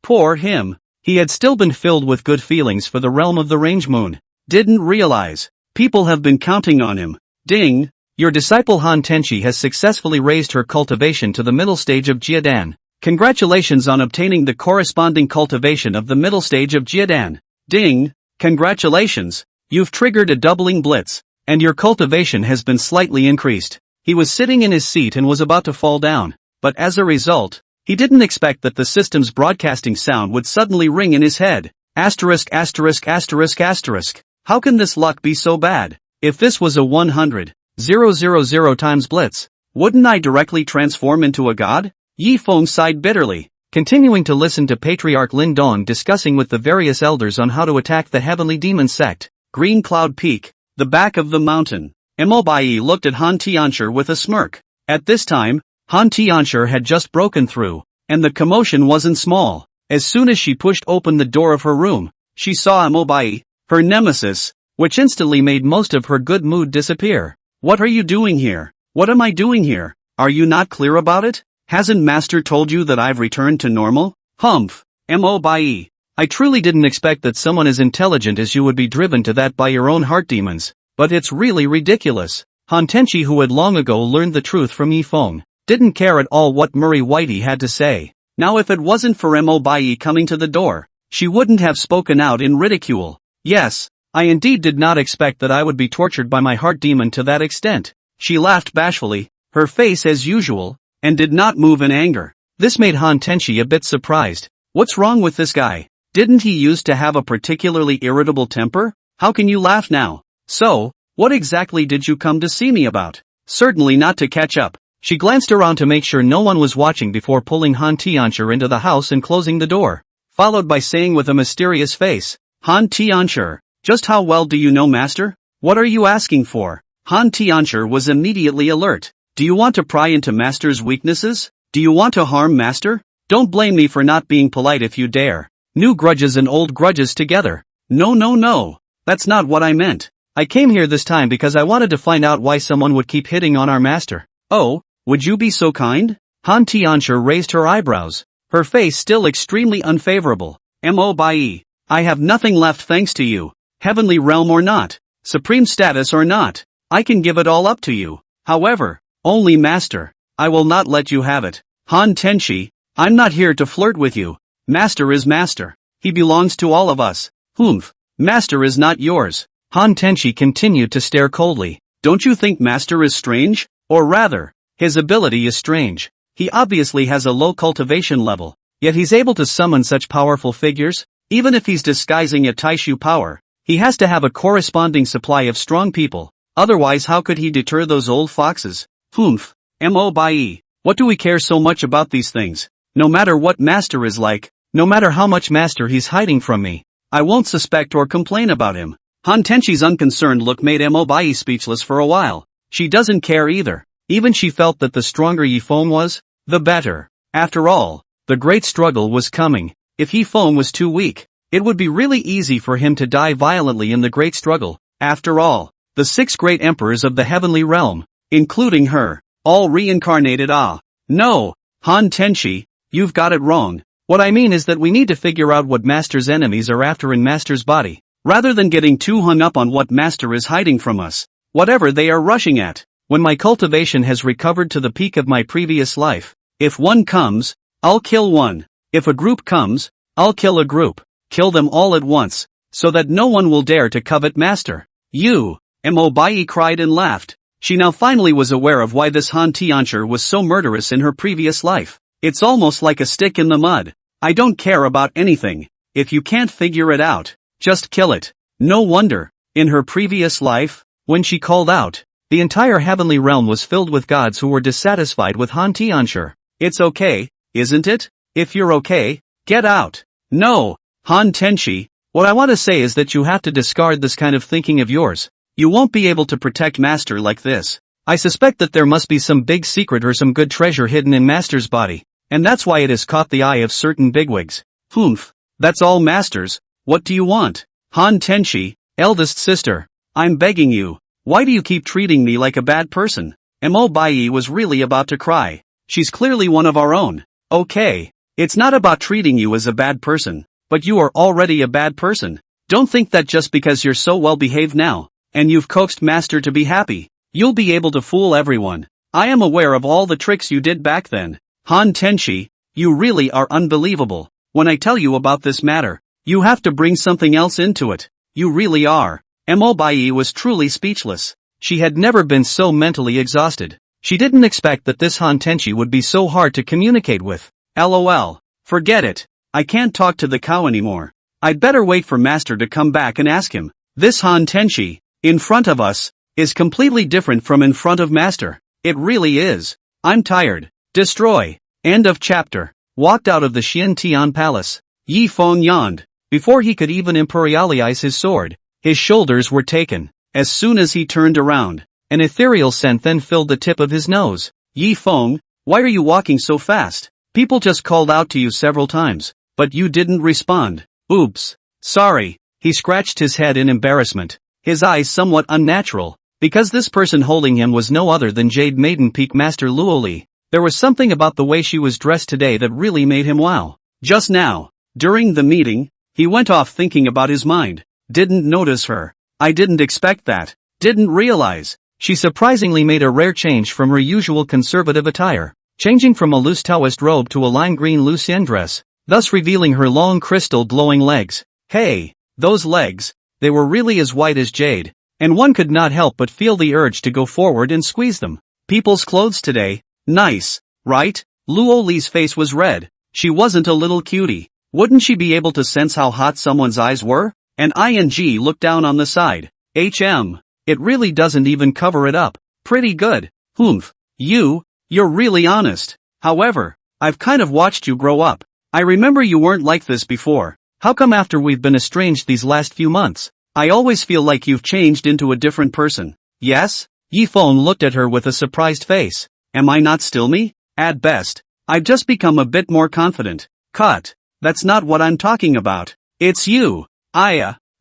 Poor him. He had still been filled with good feelings for the realm of the Range Moon. Didn't realize. People have been counting on him. Ding! Your disciple Han Tenchi has successfully raised her cultivation to the middle stage of Jiadan. Congratulations on obtaining the corresponding cultivation of the middle stage of Jiadan. Ding! Congratulations! You've triggered a doubling blitz, and your cultivation has been slightly increased. He was sitting in his seat and was about to fall down, but as a result, he didn't expect that the system's broadcasting sound would suddenly ring in his head. Asterisk asterisk asterisk asterisk. How can this luck be so bad? If this was a 100,000 times blitz, wouldn't I directly transform into a god? Yi Feng sighed bitterly, continuing to listen to Patriarch Lin Dong discussing with the various elders on how to attack the Heavenly Demon sect. Green Cloud Peak, the back of the mountain. Bai looked at Han Tianshi with a smirk. At this time, Han Tianshi had just broken through, and the commotion wasn't small. As soon as she pushed open the door of her room, she saw Bai, her nemesis, which instantly made most of her good mood disappear. What are you doing here? What am I doing here? Are you not clear about it? Hasn't Master told you that I've returned to normal? Humph. Bai. I truly didn't expect that someone as intelligent as you would be driven to that by your own heart demons, but it's really ridiculous. Han Tenchi, who had long ago learned the truth from Yi Feng, didn't care at all what Murray Whitey had to say. Now if it wasn't for Bai coming to the door, she wouldn't have spoken out in ridicule. Yes, I indeed did not expect that I would be tortured by my heart demon to that extent. She laughed bashfully, her face as usual, and did not move in anger. This made Han Tenchi a bit surprised. What's wrong with this guy? Didn't he used to have a particularly irritable temper? How can you laugh now? So, what exactly did you come to see me about? Certainly not to catch up. She glanced around to make sure no one was watching before pulling Han Tianshi into the house and closing the door, followed by saying with a mysterious face, Han Tianshi, just how well do you know Master? What are you asking for? Han Tianshi was immediately alert. Do you want to pry into Master's weaknesses? Do you want to harm Master? Don't blame me for not being polite if you dare. New grudges and old grudges together. No. That's not what I meant. I came here this time because I wanted to find out why someone would keep hitting on our master. Oh, would you be so kind? Han Tianshi raised her eyebrows, her face still extremely unfavorable. Bai, I have nothing left thanks to you. Heavenly realm or not, supreme status or not, I can give it all up to you. However, only Master, I will not let you have it. Han Tenchi, I'm not here to flirt with you. Master is Master. He belongs to all of us. Humph. Master is not yours. Han Tenchi continued to stare coldly. Don't you think Master is strange? Or rather, his ability is strange. He obviously has a low cultivation level, yet he's able to summon such powerful figures. Even if he's disguising a Taishu power, he has to have a corresponding supply of strong people. Otherwise, how could he deter those old foxes? Humph. Mo Bai. What do we care so much about these things? No matter what Master is like, no matter how much Master he's hiding from me, I won't suspect or complain about him. Han Tenchi's unconcerned look made Mo Bai speechless for a while. She doesn't care either. Even she felt that the stronger Yi Feng was, the better. After all, the great struggle was coming. If Yi Feng was too weak, it would be really easy for him to die violently in the great struggle. After all, the 6 great emperors of the heavenly realm, including her, all reincarnated. No, Han Tenchi, you've got it wrong. What I mean is that we need to figure out what Master's enemies are after in Master's body, rather than getting too hung up on what Master is hiding from us. Whatever they are rushing at. When my cultivation has recovered to the peak of my previous life, if one comes, I'll kill one. If a group comes, I'll kill a group. Kill them all at once, so that no one will dare to covet Master. You, Mo Bai cried and laughed. She now finally was aware of why this Han Tiancher was so murderous in her previous life. It's almost like a stick in the mud. I don't care about anything. If you can't figure it out, just kill it. No wonder, in her previous life, when she called out, the entire heavenly realm was filled with gods who were dissatisfied with Han Tiancher. It's okay, isn't it? If you're okay, get out. No, Han Tenchi, what I want to say is that you have to discard this kind of thinking of yours. You won't be able to protect Master like this. I suspect that there must be some big secret or some good treasure hidden in Master's body, and that's why it has caught the eye of certain bigwigs. Humph, that's all Masters. What do you want? Han Tenchi, eldest sister, I'm begging you. Why do you keep treating me like a bad person? Mo Bai was really about to cry. She's clearly one of our own. Okay, it's not about treating you as a bad person, but you are already a bad person. Don't think that just because you're so well behaved now, and you've coaxed Master to be happy, you'll be able to fool everyone. I am aware of all the tricks you did back then. Han Tenchi, you really are unbelievable. When I tell you about this matter, you have to bring something else into it. You really are. Mo Bai was truly speechless. She had never been so mentally exhausted. She didn't expect that this Han Tenchi would be so hard to communicate with. LOL. Forget it. I can't talk to the cow anymore. I'd better wait for Master to come back and ask him. This Han Tenchi, in front of us, is completely different from in front of Master. It really is. I'm tired. Destroy. End of chapter. Walked out of the Xian Tian Palace. Yi Feng yawned. Before he could even imperialize his sword, his shoulders were taken. As soon as he turned around, an ethereal scent then filled the tip of his nose. Yi Feng, why are you walking so fast? People just called out to you several times, but you didn't respond. Oops. Sorry. He scratched his head in embarrassment, his eyes somewhat unnatural, because this person holding him was no other than Jade Maiden Peak Master Luoli. There was something about the way she was dressed today that really made him wow. Just now, during the meeting, he went off thinking about his mind. Didn't notice her. I didn't expect that. Didn't realize. She surprisingly made a rare change from her usual conservative attire, changing from a loose Taoist robe to a lime green Lucien dress, thus revealing her long crystal glowing legs. Hey, those legs, they were really as white as jade, and one could not help but feel the urge to go forward and squeeze them. People's clothes today, nice, right? Luo Li's face was red. She wasn't a little cutie. Wouldn't she be able to sense how hot someone's eyes were? And ING looked down on the side. It really doesn't even cover it up. Pretty good. Humph. You're really honest. However, I've kind of watched you grow up. I remember you weren't like this before. How come after we've been estranged these last few months, I always feel like you've changed into a different person? Yes? Yi Feng looked at her with a surprised face. Am I not still me? At best. I've just become a bit more confident. Cut. That's not what I'm talking about. It's you.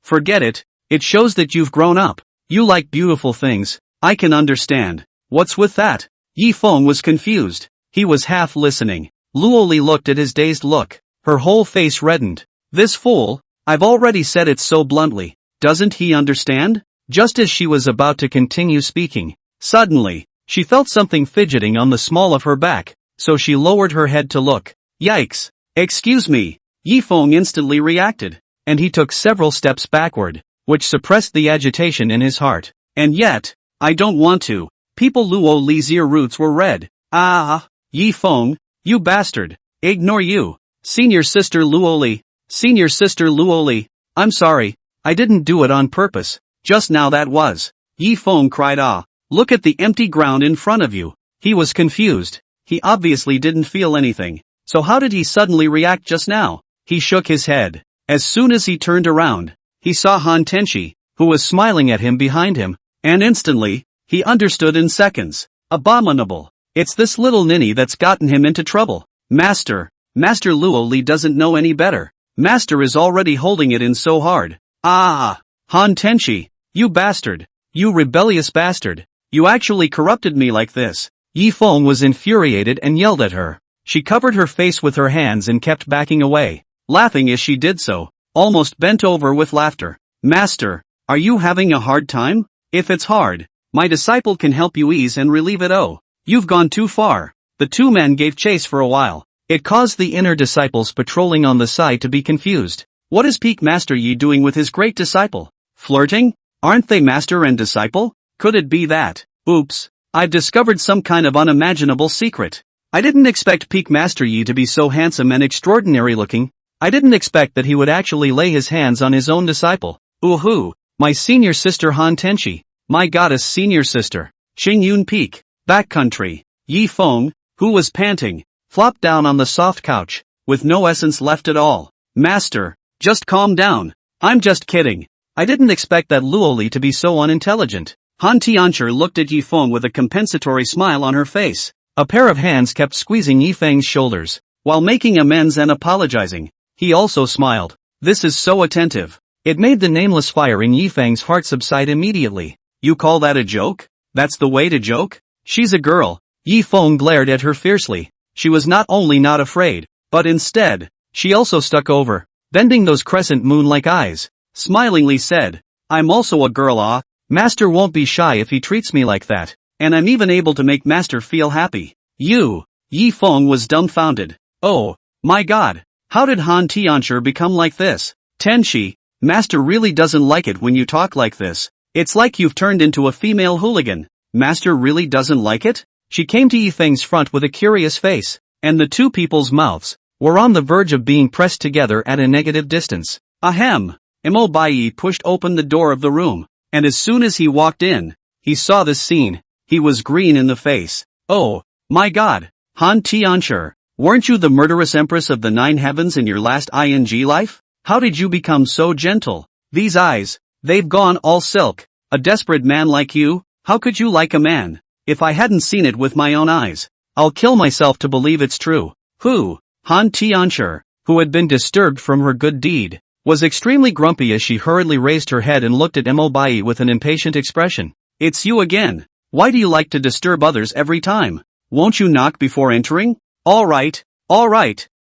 Forget it. It shows that you've grown up. You like beautiful things. I can understand. What's with that? Yi Feng was confused. He was half listening. Luo Li looked at his dazed look. Her whole face reddened. This fool, I've already said it so bluntly. Doesn't he understand? Just as she was about to continue speaking, suddenly, she felt something fidgeting on the small of her back, so she lowered her head to look. Yikes. Excuse me. Yi Feng instantly reacted, and he took several steps backward, which suppressed the agitation in his heart. And yet, I don't want to. People Luo Li's ear roots were red. Ah, Yi Feng, you bastard. Ignore you. Senior sister Luo Li. Senior sister Luo Li. I'm sorry, I didn't do it on purpose. Just now that was. Yi Feng cried. Ah, look at the empty ground in front of you. He was confused. He obviously didn't feel anything. So how did he suddenly react just now? He shook his head. As soon as he turned around, he saw Han Tenshi, who was smiling at him behind him, and instantly, he understood in seconds. Abominable. It's this little ninny that's gotten him into trouble. Master Luo Li doesn't know any better. Master is already holding it in so hard. Ah! Han Tenshi, you bastard. You rebellious bastard. You actually corrupted me like this. Yi Feng was infuriated and yelled at her. She covered her face with her hands and kept backing away, laughing as she did so, almost bent over with laughter. Master, are you having a hard time? If it's hard, my disciple can help you ease and relieve it. Oh, you've gone too far. The two men gave chase for a while. It caused the inner disciples patrolling on the side to be confused. What is Peak Master Yi doing with his great disciple? Flirting? Aren't they master and disciple? Could it be that? Oops, I've discovered some kind of unimaginable secret. I didn't expect Peak Master Yi to be so handsome and extraordinary looking. I didn't expect that he would actually lay his hands on his own disciple. Ooh, my senior sister Han Tenshi, my goddess senior sister, Qingyun Peak, backcountry. Yi Feng, who was panting, flopped down on the soft couch, with no essence left at all. Master, just calm down. I'm just kidding. I didn't expect that Luo Li to be so unintelligent. Han Tianchi looked at Yi Feng with a compensatory smile on her face. A pair of hands kept squeezing Yi Feng's shoulders, while making amends and apologizing. He also smiled. This is so attentive. It made the nameless fire in Yi Feng's heart subside immediately. You call that a joke? That's the way to joke? She's a girl. Yi Feng glared at her fiercely. She was not only not afraid, but instead, she also stuck over, bending those crescent moon-like eyes, smilingly said, I'm also a girl. Ah, Master won't be shy if he treats me like that, and I'm even able to make Master feel happy. Yi Feng was dumbfounded. Oh, my god, how did Han Tianchi become like this? Tenshi, Master really doesn't like it when you talk like this. It's like you've turned into a female hooligan. Master really doesn't like it? She came to Yi Feng's front with a curious face, and the two people's mouths were on the verge of being pressed together at a negative distance. Ahem! Mo Bai pushed open the door of the room, and as soon as he walked in, he saw this scene. He was green in the face. Oh, my god! Han Tianchi, weren't you the murderous empress of the 9 heavens in your last ing life? How did you become so gentle? These eyes, they've gone all silk. A desperate man like you, how could you like a man? If I hadn't seen it with my own eyes, I'll kill myself to believe it's true. Han Tianchi, who had been disturbed from her good deed, was extremely grumpy as she hurriedly raised her head and looked at Mo Bai with an impatient expression. It's you again. Why do you like to disturb others every time? Won't you knock before entering? Alright.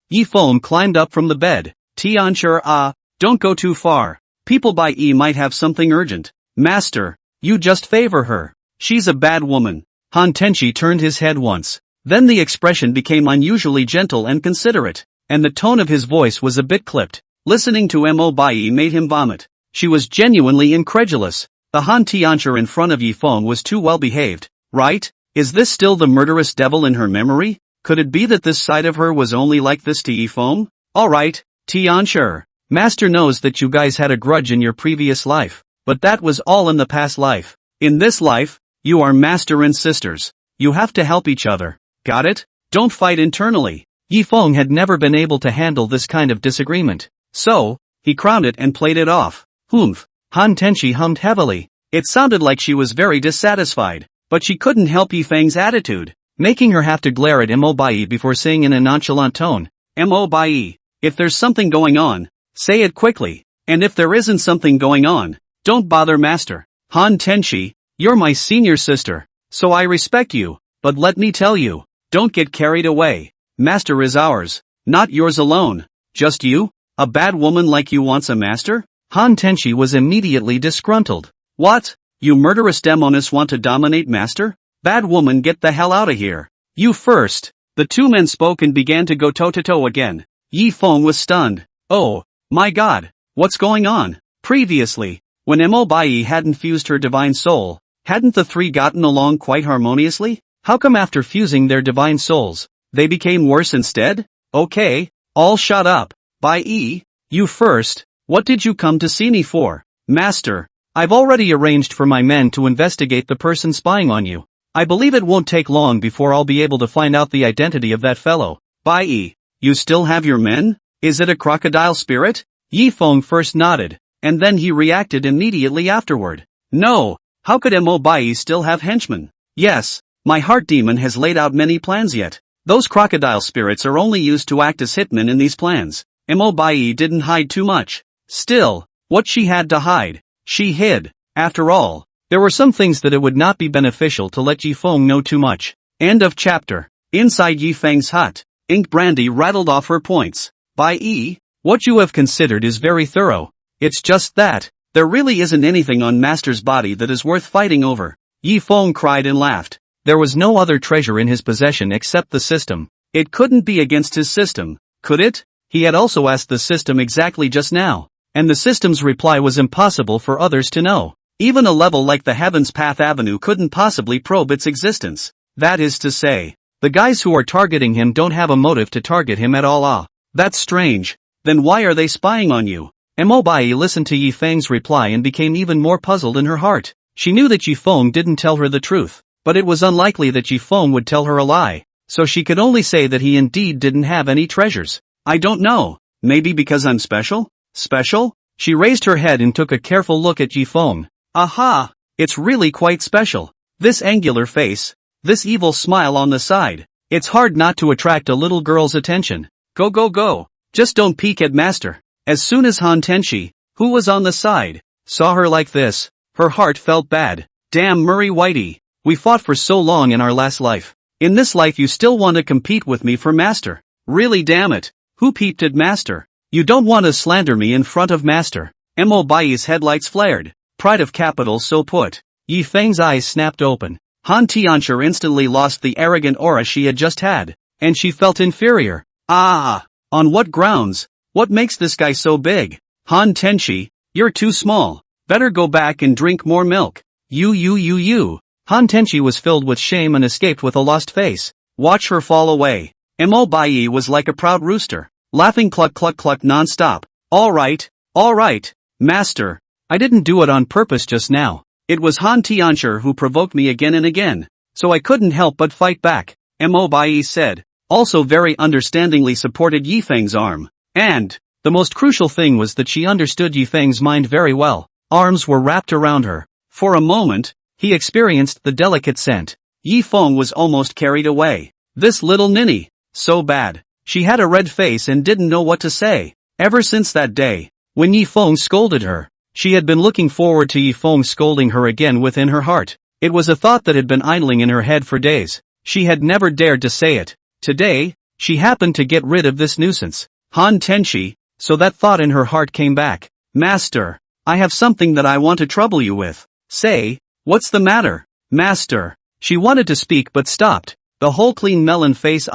Yi Feng climbed up from the bed. Tianchi, don't go too far. People by E might have something urgent. Master, you just favor her. She's a bad woman. Han Tenshi turned his head once. Then the expression became unusually gentle and considerate, and the tone of his voice was a bit clipped. Listening to Mo Bai made him vomit. She was genuinely incredulous. The Han Tianchi in front of Yi Feng was too well behaved, right? Is this still the murderous devil in her memory? Could it be that this side of her was only like this to Yi Feng? Alright, Tianchi. Master knows that you guys had a grudge in your previous life, but that was all in the past life. In this life, you are master and sisters. You have to help each other. Got it? Don't fight internally. Yi Feng had never been able to handle this kind of disagreement. So, he crowned it and played it off. Humph. Han Tenshi hummed heavily. It sounded like she was very dissatisfied, but she couldn't help Yi Feng's attitude, making her have to glare at Mo Bai before saying in a nonchalant tone, Mo Bai, if there's something going on, say it quickly, and if there isn't something going on, don't bother Master. Han Tenshi, you're my senior sister, so I respect you, but let me tell you, don't get carried away. Master is ours, not yours alone. Just you? A bad woman like you wants a master? Han Tenshi was immediately disgruntled. What? You murderous demoness want to dominate Master? Bad woman, get the hell out of here. You first. The two men spoke and began to go toe-to-toe again. Yi Feng was stunned. Oh, my god, what's going on? Previously, when Bai hadn't fused her divine soul, hadn't the three gotten along quite harmoniously? How come after fusing their divine souls, they became worse instead? Okay, all shut up. Bai, you first, what did you come to see me for? Master, I've already arranged for my men to investigate the person spying on you. I believe it won't take long before I'll be able to find out the identity of that fellow. Bai, you still have your men? Is it a crocodile spirit? Yi Feng first nodded, and then he reacted immediately afterward. No, how could Bai still have henchmen? Yes, my heart demon has laid out many plans yet. Those crocodile spirits are only used to act as hitmen in these plans. Bai didn't hide too much. Still, what she had to hide, she hid. After all, there were some things that it would not be beneficial to let Yi Feng know too much. End of chapter. Inside Yi Feng's hut, Ink Brandy rattled off her points. Bai, what you have considered is very thorough. It's just that, there really isn't anything on Master's body that is worth fighting over. Yi Feng cried and laughed. There was no other treasure in his possession except the system. It couldn't be against his system, could it? He had also asked the system exactly just now, and the system's reply was impossible for others to know. Even a level like the Heaven's Path Avenue couldn't possibly probe its existence. That is to say, the guys who are targeting him don't have a motive to target him at all. Ah, that's strange. Then why are they spying on you? Bai listened to Yi Feng's reply and became even more puzzled in her heart. She knew that Yi Feng didn't tell her the truth, but it was unlikely that Yi Feng would tell her a lie, so she could only say that he indeed didn't have any treasures. I don't know, maybe because I'm special? Special? She raised her head and took a careful look at Yi Feng. Aha! It's really quite special. This angular face, this evil smile on the side. It's hard not to attract a little girl's attention. Go go go. Just don't peek at Master. As soon as Han Tenshi, who was on the side, saw her like this, her heart felt bad. Damn Murray Whitey. We fought for so long in our last life. In this life you still want to compete with me for Master. Really damn it. Who peeped at Master? You don't want to slander me in front of Master. Bai's headlights flared. Pride of capital so put. Yi Feng's eyes snapped open. Han Tianxia instantly lost the arrogant aura she had just had, and she felt inferior. Ah! On what grounds? What makes this guy so big? Han Tenshi, you're too small. Better go back and drink more milk. You. Han Tenshi was filled with shame and escaped with a lost face. Watch her fall away. Bai was like a proud rooster, laughing cluck cluck cluck non-stop. Alright, Master. I didn't do it on purpose just now. It was Han Tianxia who provoked me again and again, so I couldn't help but fight back, Bai said, also very understandingly supported Yi Feng's arm. And, the most crucial thing was that she understood Yi Feng's mind very well. Arms were wrapped around her. For a moment, he experienced the delicate scent. Yi Feng was almost carried away. This little ninny, so bad. She had a red face and didn't know what to say. Ever since that day, when Yi Feng scolded her, she had been looking forward to Yi Feng scolding her again within her heart. It was a thought that had been idling in her head for days. She had never dared to say it. Today, she happened to get rid of this nuisance. Han Tenshi, so that thought in her heart came back. Master, I have something that I want to trouble you with. Say, what's the matter? Master. She wanted to speak but stopped. The whole clean melon face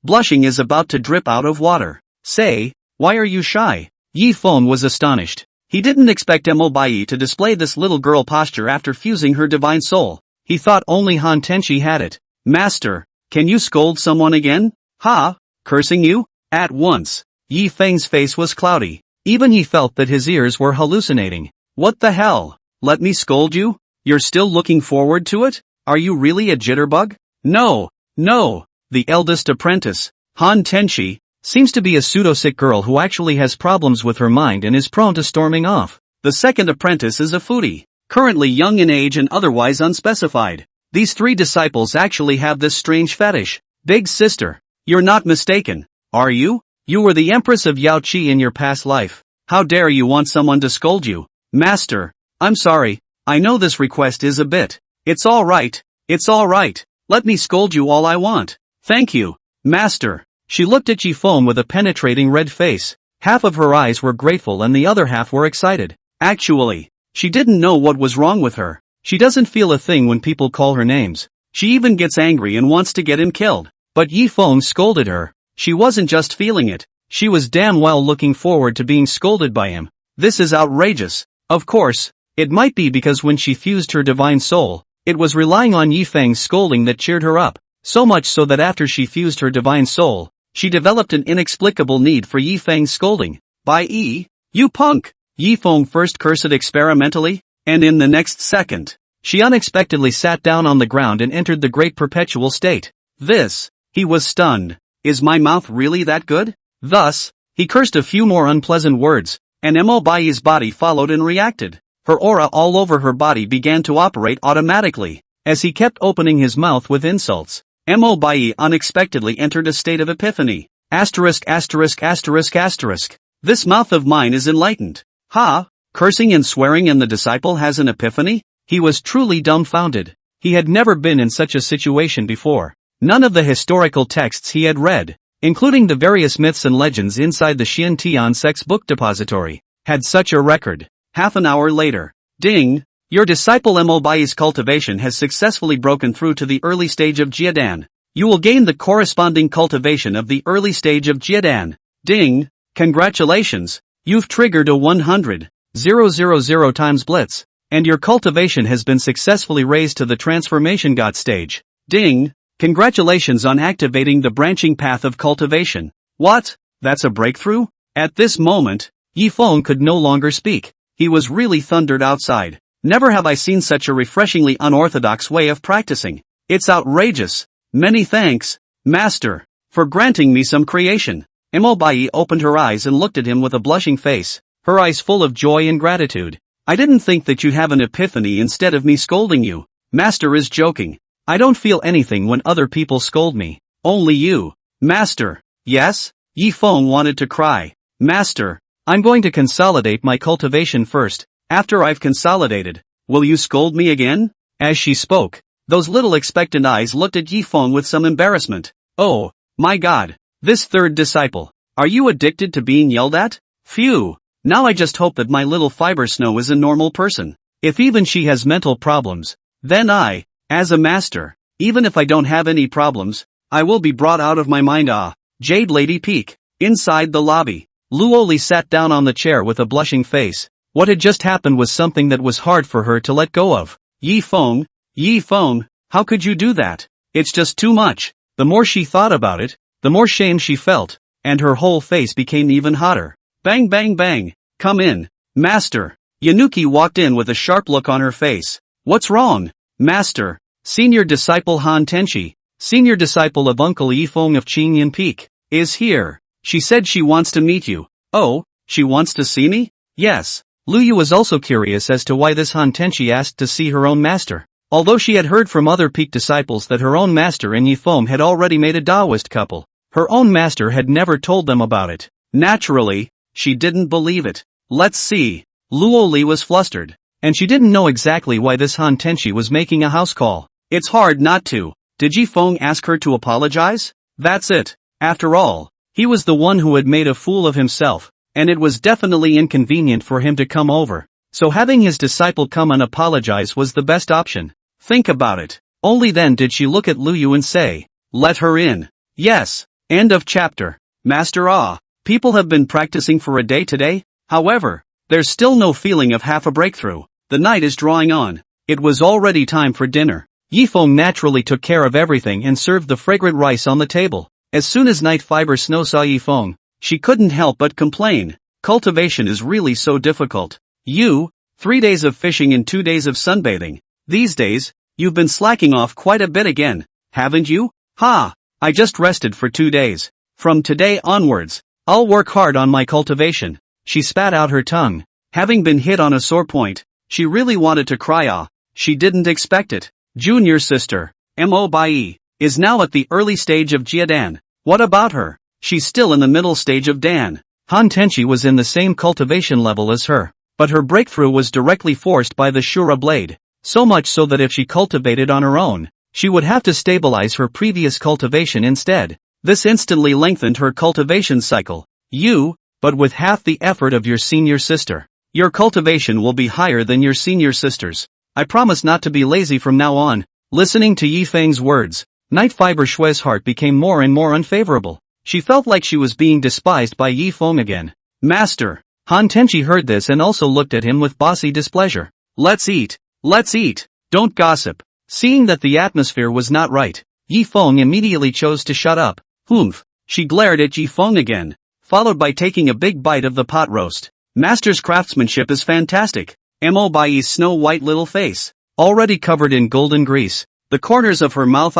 blushing is about to drip out of water. Say, why are you shy? Yi Feng was astonished. He didn't expect Bai to display this little girl posture after fusing her divine soul. He thought only Han Tenshi had it. Master, can you scold someone again? Ha? Cursing you? At once. Yi Feng's face was cloudy. Even he felt that his ears were hallucinating. What the hell? Let me scold you? You're still looking forward to it? Are you really a jitterbug? No. The eldest apprentice, Han Tenshi, seems to be a pseudo-sick girl who actually has problems with her mind and is prone to storming off. The second apprentice is a foodie, currently young in age and otherwise unspecified. These three disciples actually have this strange fetish. Big sister, you're not mistaken, are you? You were the Empress of Yaoqi in your past life. How dare you want someone to scold you? Master, I'm sorry, I know this request is a bit. It's alright. Let me scold you all I want. Thank you, Master. She looked at Yi Feng with a penetrating red face. Half of her eyes were grateful and the other half were excited. Actually, she didn't know what was wrong with her. She doesn't feel a thing when people call her names. She even gets angry and wants to get him killed. But Yi Feng scolded her. She wasn't just feeling it. She was damn well looking forward to being scolded by him. This is outrageous. Of course, it might be because when she fused her divine soul, it was relying on Yifeng's scolding that cheered her up, so much so that after she fused her divine soul, she developed an inexplicable need for Yifeng's scolding. By you punk! Yifeng first cursed experimentally, and in the next second, she unexpectedly sat down on the ground and entered the great perpetual state. He was stunned. Is my mouth really that good? Thus, he cursed a few more unpleasant words, and Mo-Bai's body followed and reacted. Her aura all over her body began to operate automatically. As he kept opening his mouth with insults, Mo-Bai unexpectedly entered a state of epiphany. Asterisk. This mouth of mine is enlightened. Ha! Cursing and swearing and the disciple has an epiphany? He was truly dumbfounded. He had never been in such a situation before. None of the historical texts he had read, including the various myths and legends inside the Xiantian sex book depository, had such a record. Half an hour later. Ding! Your disciple Mo-Bai's cultivation has successfully broken through to the early stage of Jiadan. You will gain the corresponding cultivation of the early stage of Jiadan. Ding! Congratulations! You've triggered a 100,000 times blitz, and your cultivation has been successfully raised to the transformation god stage. Ding! Congratulations on activating the branching path of cultivation. What? That's a breakthrough? At this moment, Yifeng could no longer speak. He was really thundered outside. Never have I seen such a refreshingly unorthodox way of practicing. It's outrageous. Many thanks, Master, for granting me some creation. Mo-Bai opened her eyes and looked at him with a blushing face, her eyes full of joy and gratitude. I didn't think that you'd have an epiphany instead of me scolding you. Master is joking. I don't feel anything when other people scold me. Only you. Master. Yes? Yifeng wanted to cry. Master, I'm going to consolidate my cultivation first. After I've consolidated, will you scold me again? As she spoke, those little expectant eyes looked at Yifeng with some embarrassment. Oh, my God. This third disciple. Are you addicted to being yelled at? Phew. Now I just hope that my little fiber snow is a normal person. If even she has mental problems, then I, as a master, even if I don't have any problems, I will be brought out of my mind. Jade Lady Peak. Inside the lobby, Luoli sat down on the chair with a blushing face. What had just happened was something that was hard for her to let go of. Yifeng, how could you do that? It's just too much. The more she thought about it, the more shame she felt, and her whole face became even hotter. Bang bang bang, come in, Master. Yanuki walked in with a sharp look on her face. What's wrong, Master? Senior disciple Han Tenchi, senior disciple of Uncle Yifeng of Qingyan Peak, is here. She said she wants to meet you. Oh, she wants to see me? Yes. Luyu was also curious as to why this Han Tenchi asked to see her own master. Although she had heard from other Peak disciples that her own master and Yifeng had already made a Taoist couple, her own master had never told them about it. Naturally, she didn't believe it. Let's see. Luoli was flustered, and she didn't know exactly why this Han Tenchi was making a house call. It's hard not to. Did Yifeng ask her to apologize? That's it. After all, he was the one who had made a fool of himself, and it was definitely inconvenient for him to come over. So having his disciple come and apologize was the best option. Think about it. Only then did she look at Luyu and say, let her in. Yes. End of chapter. Master. People have been practicing for a day today. However, there's still no feeling of half a breakthrough. The night is drawing on. It was already time for dinner. Yifeng naturally took care of everything and served the fragrant rice on the table. As soon as Night Fiber Snow saw Yifeng, she couldn't help but complain. Cultivation is really so difficult. 3 days of fishing and 2 days of sunbathing. These days, you've been slacking off quite a bit again, haven't you? I just rested for 2 days. From today onwards, I'll work hard on my cultivation. She spat out her tongue. Having been hit on a sore point, she really wanted to cry. She didn't expect it. Junior sister, Mo-Bai, is now at the early stage of Jiadan. What about her? She's still in the middle stage of Dan. Han Tenchi was in the same cultivation level as her, but her breakthrough was directly forced by the Shura blade, so much so that if she cultivated on her own, she would have to stabilize her previous cultivation instead. This instantly lengthened her cultivation cycle. But with half the effort of your senior sister. Your cultivation will be higher than your senior sister's. I promise not to be lazy from now on. Listening to Yifeng's words, Night Fiber Shui's heart became more and more unfavorable. She felt like she was being despised by Yi Feng again. Master. Han Tenchi heard this and also looked at him with bossy displeasure. Let's eat. Let's eat. Don't gossip. Seeing that the atmosphere was not right, Yi Feng immediately chose to shut up. Humph. She glared at Yi Feng again, followed by taking a big bite of the pot roast. Master's craftsmanship is fantastic. Mo Bai's snow-white little face, already covered in golden grease, the corners of her mouth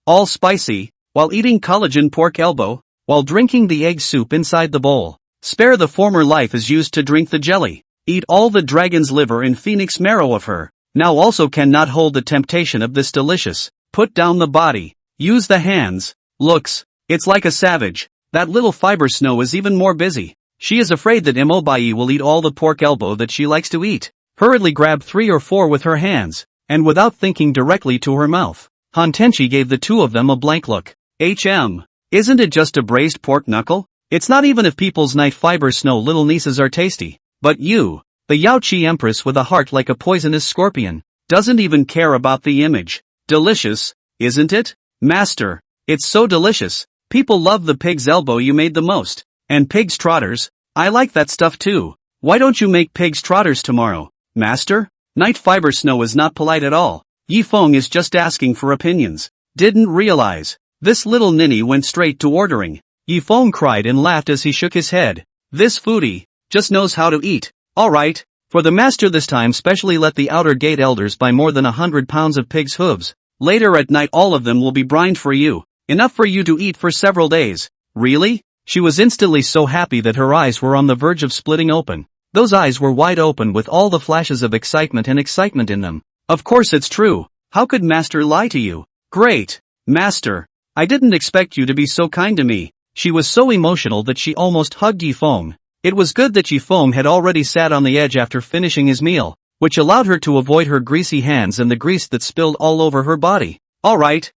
all spicy, while eating collagen pork elbow, while drinking the egg soup inside the bowl. Spare the former life is used to drink the jelly. Eat all the dragon's liver and phoenix marrow of her. Now also cannot hold the temptation of this delicious. Put down the body. Use the hands. Looks. It's like a savage. That little fiber snow is even more busy. She is afraid that Mo Bai will eat all the pork elbow that she likes to eat. Hurriedly grabbed 3 or 4 with her hands, and without thinking directly to her mouth, Han Tenchi gave the 2 of them a blank look. Isn't it just a braised pork knuckle? It's not even if people's night fiber snow little nieces are tasty. But you, the Yao Qi Empress with a heart like a poisonous scorpion, doesn't even care about the image. Delicious, isn't it? Master, it's so delicious. People love the pig's elbow you made the most. And pig's trotters, I like that stuff too. Why don't you make pig's trotters tomorrow, Master? Night fiber snow is not polite at all. Yi Feng is just asking for opinions. Didn't realize. This little ninny went straight to ordering. Yi Feng cried and laughed as he shook his head. This foodie just knows how to eat. Alright, for the master this time specially let the outer gate elders buy more than 100 pounds of pig's hooves. Later at night all of them will be brined for you. Enough for you to eat for several days. Really? She was instantly so happy that her eyes were on the verge of splitting open. Those eyes were wide open with all the flashes of excitement in them. Of course it's true. How could Master lie to you? Great. Master. I didn't expect you to be so kind to me. She was so emotional that she almost hugged Yi Feng. It was good that Yi Feng had already sat on the edge after finishing his meal, which allowed her to avoid her greasy hands and the grease that spilled all over her body. Alright.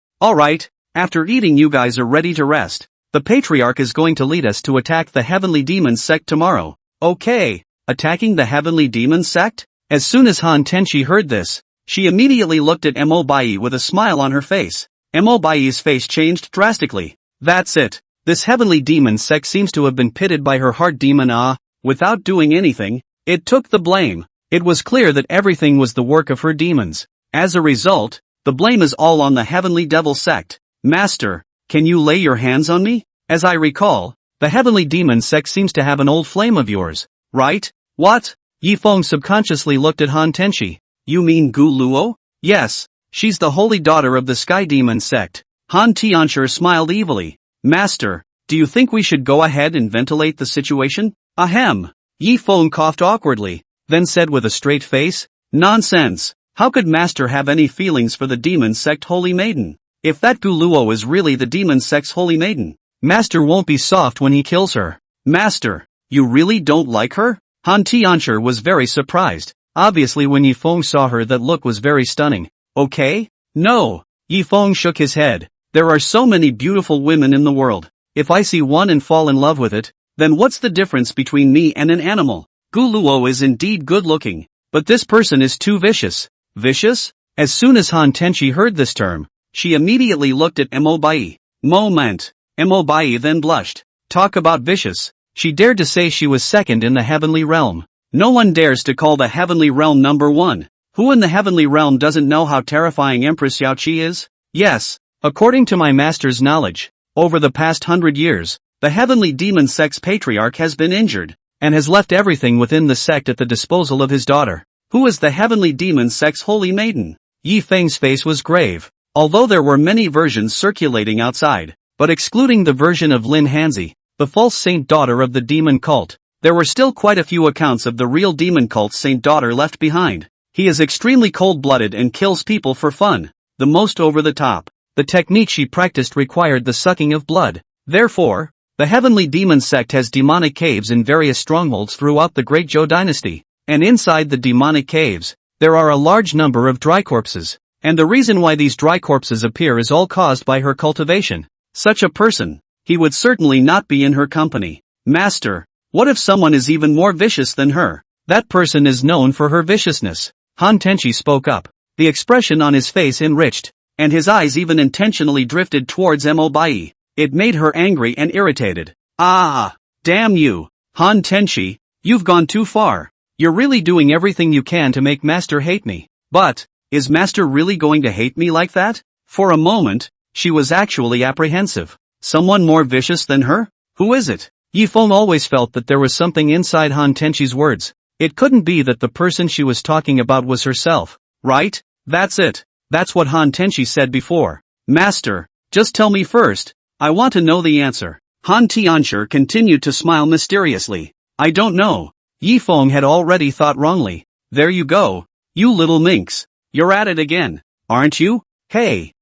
After eating you guys are ready to rest. The patriarch is going to lead us to attack the heavenly demon sect tomorrow. Okay. Attacking the heavenly demon sect? As soon as Han Tenchi heard this, she immediately looked at Mo Bai with a smile on her face. Mo Bai's face changed drastically. That's it. This heavenly demon sect seems to have been pitted by her heart demon without doing anything. It took the blame. It was clear that everything was the work of her demons. As a result, the blame is all on the heavenly devil sect. Master, can you lay your hands on me? As I recall, the heavenly demon sect seems to have an old flame of yours, right? What? Yi Feng subconsciously looked at Han Tenchi. You mean Gu Luo? Yes, she's the holy daughter of the sky demon sect. Han Tianshi smiled evilly. Master, do you think we should go ahead and ventilate the situation? Ahem. Yi Feng coughed awkwardly, then said with a straight face, nonsense. How could Master have any feelings for the demon sect holy maiden? If that Gu Luo is really the demon sect's holy maiden, Master won't be soft when he kills her. Master, you really don't like her? Han Tianshi was very surprised. Obviously when Yi Feng saw her that look was very stunning. Okay? No. Yi Feng shook his head. There are so many beautiful women in the world. If I see one and fall in love with it, then what's the difference between me and an animal? Gu Luo is indeed good looking, but this person is too vicious. Vicious? As soon as Han Tenchi heard this term, she immediately looked at Mo Bai. Moment. Mo Bai then blushed. Talk about vicious. She dared to say she was second in the heavenly realm. No one dares to call the heavenly realm number 1. Who in the heavenly realm doesn't know how terrifying Empress Yao Qi is? Yes, according to my master's knowledge, over the past 100 years, the heavenly demon sect's patriarch has been injured, and has left everything within the sect at the disposal of his daughter. Who is the heavenly demon sect's holy maiden? Yi Feng's face was grave. Although there were many versions circulating outside, but excluding the version of Lin Hanzi, the false saint daughter of the demon cult, there were still quite a few accounts of the real demon cult's saint daughter left behind. He is extremely cold-blooded and kills people for fun, the most over the top. The technique she practiced required the sucking of blood. Therefore, the heavenly demon sect has demonic caves in various strongholds throughout the Great Zhou dynasty, and inside the demonic caves, there are a large number of dry corpses. And the reason why these dry corpses appear is all caused by her cultivation. Such a person, he would certainly not be in her company. Master, what if someone is even more vicious than her? That person is known for her viciousness. Han Tenchi spoke up. The expression on his face enriched, and his eyes even intentionally drifted towards Mo Bai. It made her angry and irritated. Ah! Damn you! Han Tenchi, you've gone too far. You're really doing everything you can to make Master hate me. But, is Master really going to hate me like that? For a moment, she was actually apprehensive. Someone more vicious than her? Who is it? Yifeng always felt that there was something inside Han Tenchi's words. It couldn't be that the person she was talking about was herself, right? That's it. That's what Han Tenchi said before. Master, just tell me first. I want to know the answer. Han Tianshi continued to smile mysteriously. I don't know. Yifeng had already thought wrongly. There you go. You little minx. You're at it again, aren't you? Hey.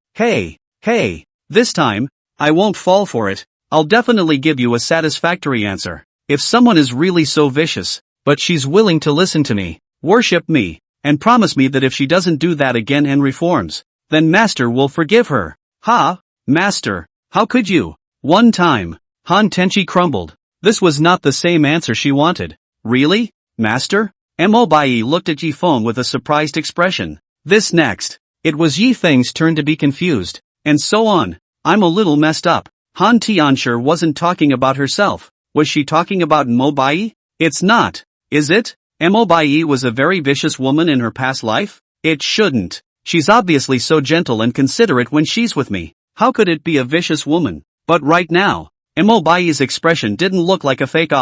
This time, I won't fall for it. I'll definitely give you a satisfactory answer. If someone is really so vicious, but she's willing to listen to me, worship me, and promise me that if she doesn't do that again and reforms, then Master will forgive her. Ha! Master, how could you? One time. Han Tenchi crumbled. This was not the same answer she wanted. Really? Master? Mo Bai looked at Yifeng with a surprised expression. This next. It was Yifeng's turn to be confused. And so on. I'm a little messed up. Han Tianshi wasn't talking about herself. Was she talking about Mo Bai? It's not. Is it? Mo Bai was a very vicious woman in her past life? It shouldn't. She's obviously so gentle and considerate when she's with me. How could it be a vicious woman? But right now, Mo Bai's expression didn't look like a fake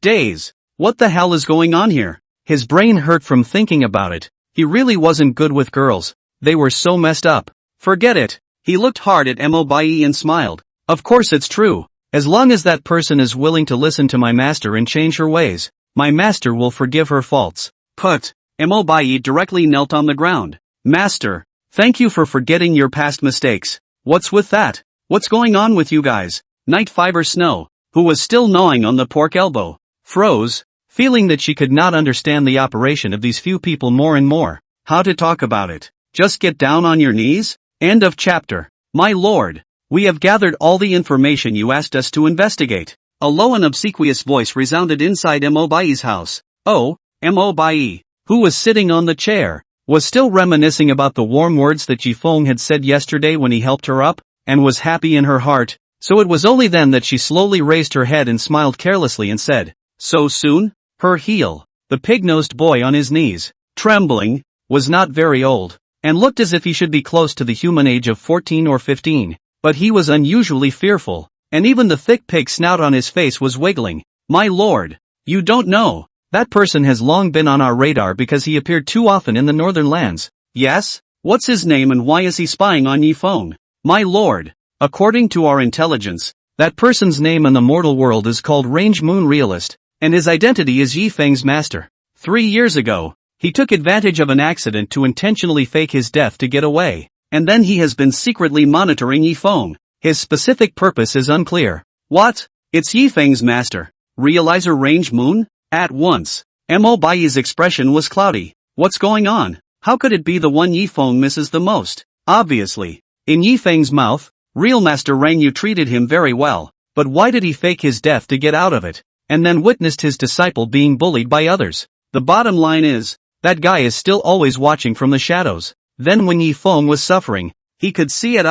daze. What the hell is going on here? His brain hurt from thinking about it. He really wasn't good with girls. They were so messed up. Forget it. He looked hard at Mo Bai and smiled. Of course it's true. As long as that person is willing to listen to my master and change her ways, my master will forgive her faults. Put. Mo Bai directly knelt on the ground. Master, thank you for forgetting your past mistakes. What's with that? What's going on with you guys? Night Fiber Snow, who was still gnawing on the pork elbow, froze, feeling that she could not understand the operation of these few people more and more. How to talk about it? Just get down on your knees? End of chapter. My lord, we have gathered all the information you asked us to investigate. A low and obsequious voice resounded inside Mo Bai's house. Oh, Mo Bai, who was sitting on the chair, was still reminiscing about the warm words that Yifeng had said yesterday when he helped her up, and was happy in her heart, so it was only then that she slowly raised her head and smiled carelessly and said, so soon? Her heel, the pig-nosed boy on his knees, trembling, was not very old, and looked as if he should be close to the human age of 14 or 15, but he was unusually fearful, and even the thick pig snout on his face was wiggling. My lord, you don't know. That person has long been on our radar because he appeared too often in the northern lands. Yes? What's his name and why is he spying on Yifeng? My lord, according to our intelligence, that person's name in the mortal world is called Range Moon Realist, and his identity is Yifeng's master. 3 years ago, he took advantage of an accident to intentionally fake his death to get away, and then he has been secretly monitoring Yifeng. His specific purpose is unclear. What? It's Yifeng's master. Realizer Range Moon? At once, Mo Bai's expression was cloudy. What's going on? How could it be the one Yifeng misses the most? Obviously. In Yifeng's mouth, real Master Rang Yu treated him very well, but why did he fake his death to get out of it, and then witnessed his disciple being bullied by others? The bottom line is, that guy is still always watching from the shadows. Then when Yifeng was suffering, he could see it.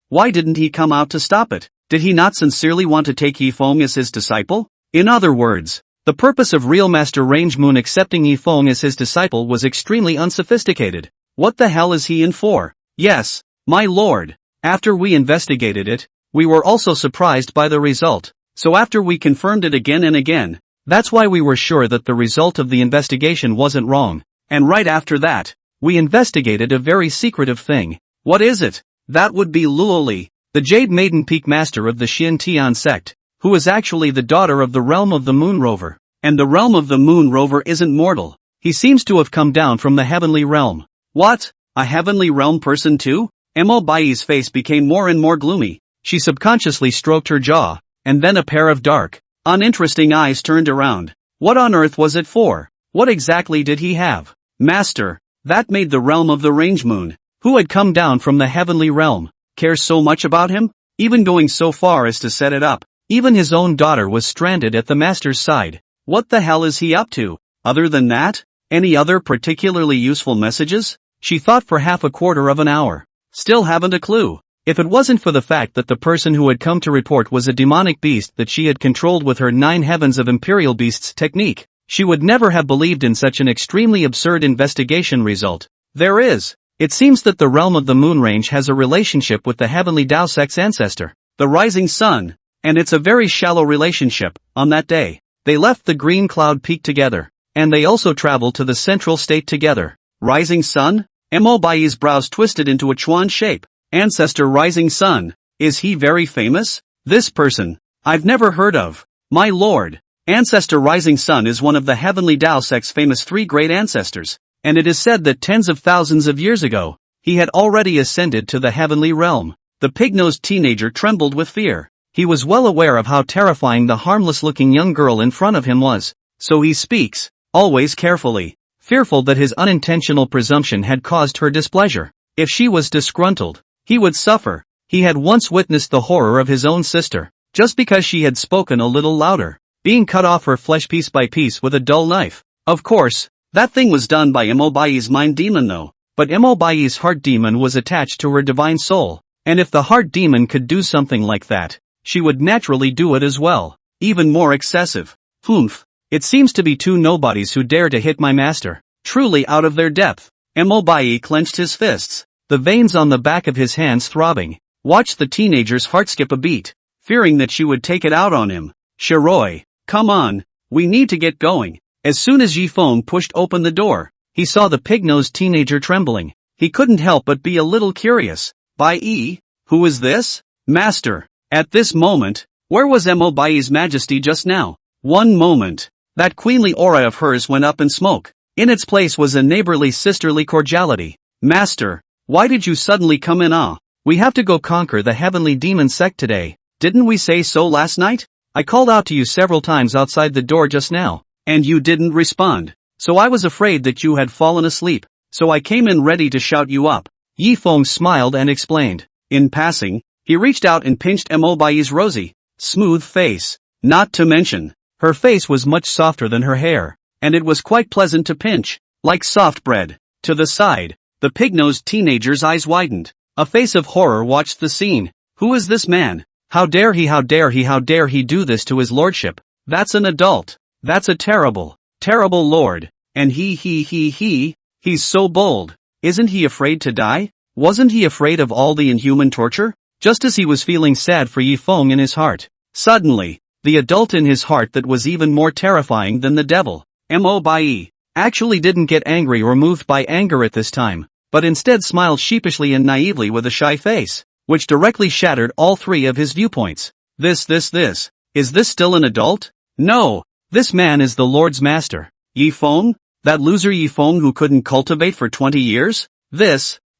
Why didn't he come out to stop it? Did he not sincerely want to take Yifeng as his disciple? In other words, the purpose of real Master Range Moon accepting Yifeng as his disciple was extremely unsophisticated. What the hell is he in for? Yes, my lord. After we investigated it, we were also surprised by the result. So after we confirmed it again and again, that's why we were sure that the result of the investigation wasn't wrong. And right after that, we investigated a very secretive thing. What is it? That would be Luoli, the Jade Maiden Peak Master of the Xin Tian sect, who is actually the daughter of the Realm of the Moon Rover. And the Realm of the Moon Rover isn't mortal. He seems to have come down from the Heavenly Realm. What? A Heavenly Realm person too? Mo Bai's face became more and more gloomy. She subconsciously stroked her jaw, and then a pair of dark, uninteresting eyes turned around. What on earth was it for? What exactly did he have? Master, that made the realm of the Range Moon, who had come down from the Heavenly Realm, care so much about him? Even going so far as to set it up. Even his own daughter was stranded at the master's side. What the hell is he up to? Other than that, any other particularly useful messages? She thought for half a quarter of an hour. Still haven't a clue. If it wasn't for the fact that the person who had come to report was a demonic beast that she had controlled with her 9 heavens of imperial beasts technique, she would never have believed in such an extremely absurd investigation result. It seems that the realm of the moon range has a relationship with the heavenly Dao Sect's ancestor, the rising sun, and it's a very shallow relationship. On that day, they left the green cloud peak together, and they also traveled to the central state together. Rising sun? Mo Bai's brows twisted into a chuan shape. Ancestor Rising Sun, is he very famous? This person, I've never heard of. My lord, Ancestor Rising Sun is one of the heavenly Dao Sect's famous 3 great ancestors, and it is said that tens of thousands of years ago, he had already ascended to the heavenly realm. The pig-nosed teenager trembled with fear. He was well aware of how terrifying the harmless-looking young girl in front of him was, so he speaks, always carefully, fearful that his unintentional presumption had caused her displeasure. If she was disgruntled, he would suffer. He had once witnessed the horror of his own sister, just because she had spoken a little louder, being cut off her flesh piece by piece with a dull knife. Of course, that thing was done by Mo Bai's mind demon though, but Mo Bai's heart demon was attached to her divine soul, and if the heart demon could do something like that, she would naturally do it as well, even more excessive. Humph, it seems to be 2 nobodies who dare to hit my master, truly out of their depth. Mo Bai clenched his fists, the veins on the back of his hands throbbing, watched the teenager's heart skip a beat, fearing that she would take it out on him. Shiroi, come on, we need to get going. As soon as Yi Feng pushed open the door, he saw the pig-nosed teenager trembling. He couldn't help but be a little curious. Bai Yi, who is this? Master. At this moment, where was Mo Bai's majesty just now? One moment. That queenly aura of hers went up in smoke. In its place was a neighborly sisterly cordiality. Master, why did you suddenly come in? We have to go conquer the heavenly demon sect today. Didn't we say so last night? I called out to you several times outside the door just now, and you didn't respond. So I was afraid that you had fallen asleep, so I came in ready to shout you up. Yi Feng smiled and explained. In passing, he reached out and pinched Mo Bai's rosy, smooth face. Not to mention, her face was much softer than her hair, and it was quite pleasant to pinch, like soft bread. To the side, the pig-nosed teenager's eyes widened. A face of horror watched the scene. Who is this man? How dare he do this to his lordship? That's an adult. That's a terrible lord. And he's so bold. Isn't he afraid to die? Wasn't he afraid of all the inhuman torture? Just as he was feeling sad for Yi Feng in his heart, suddenly, the adult in his heart that was even more terrifying than the devil, Mo Bai, actually didn't get angry or moved by anger at this time, but instead smiled sheepishly and naively with a shy face, which directly shattered all 3 of his viewpoints. Is this still an adult? No, this man is the Lord's master. Yi Feng? That loser Yi Feng who couldn't cultivate for 20 years?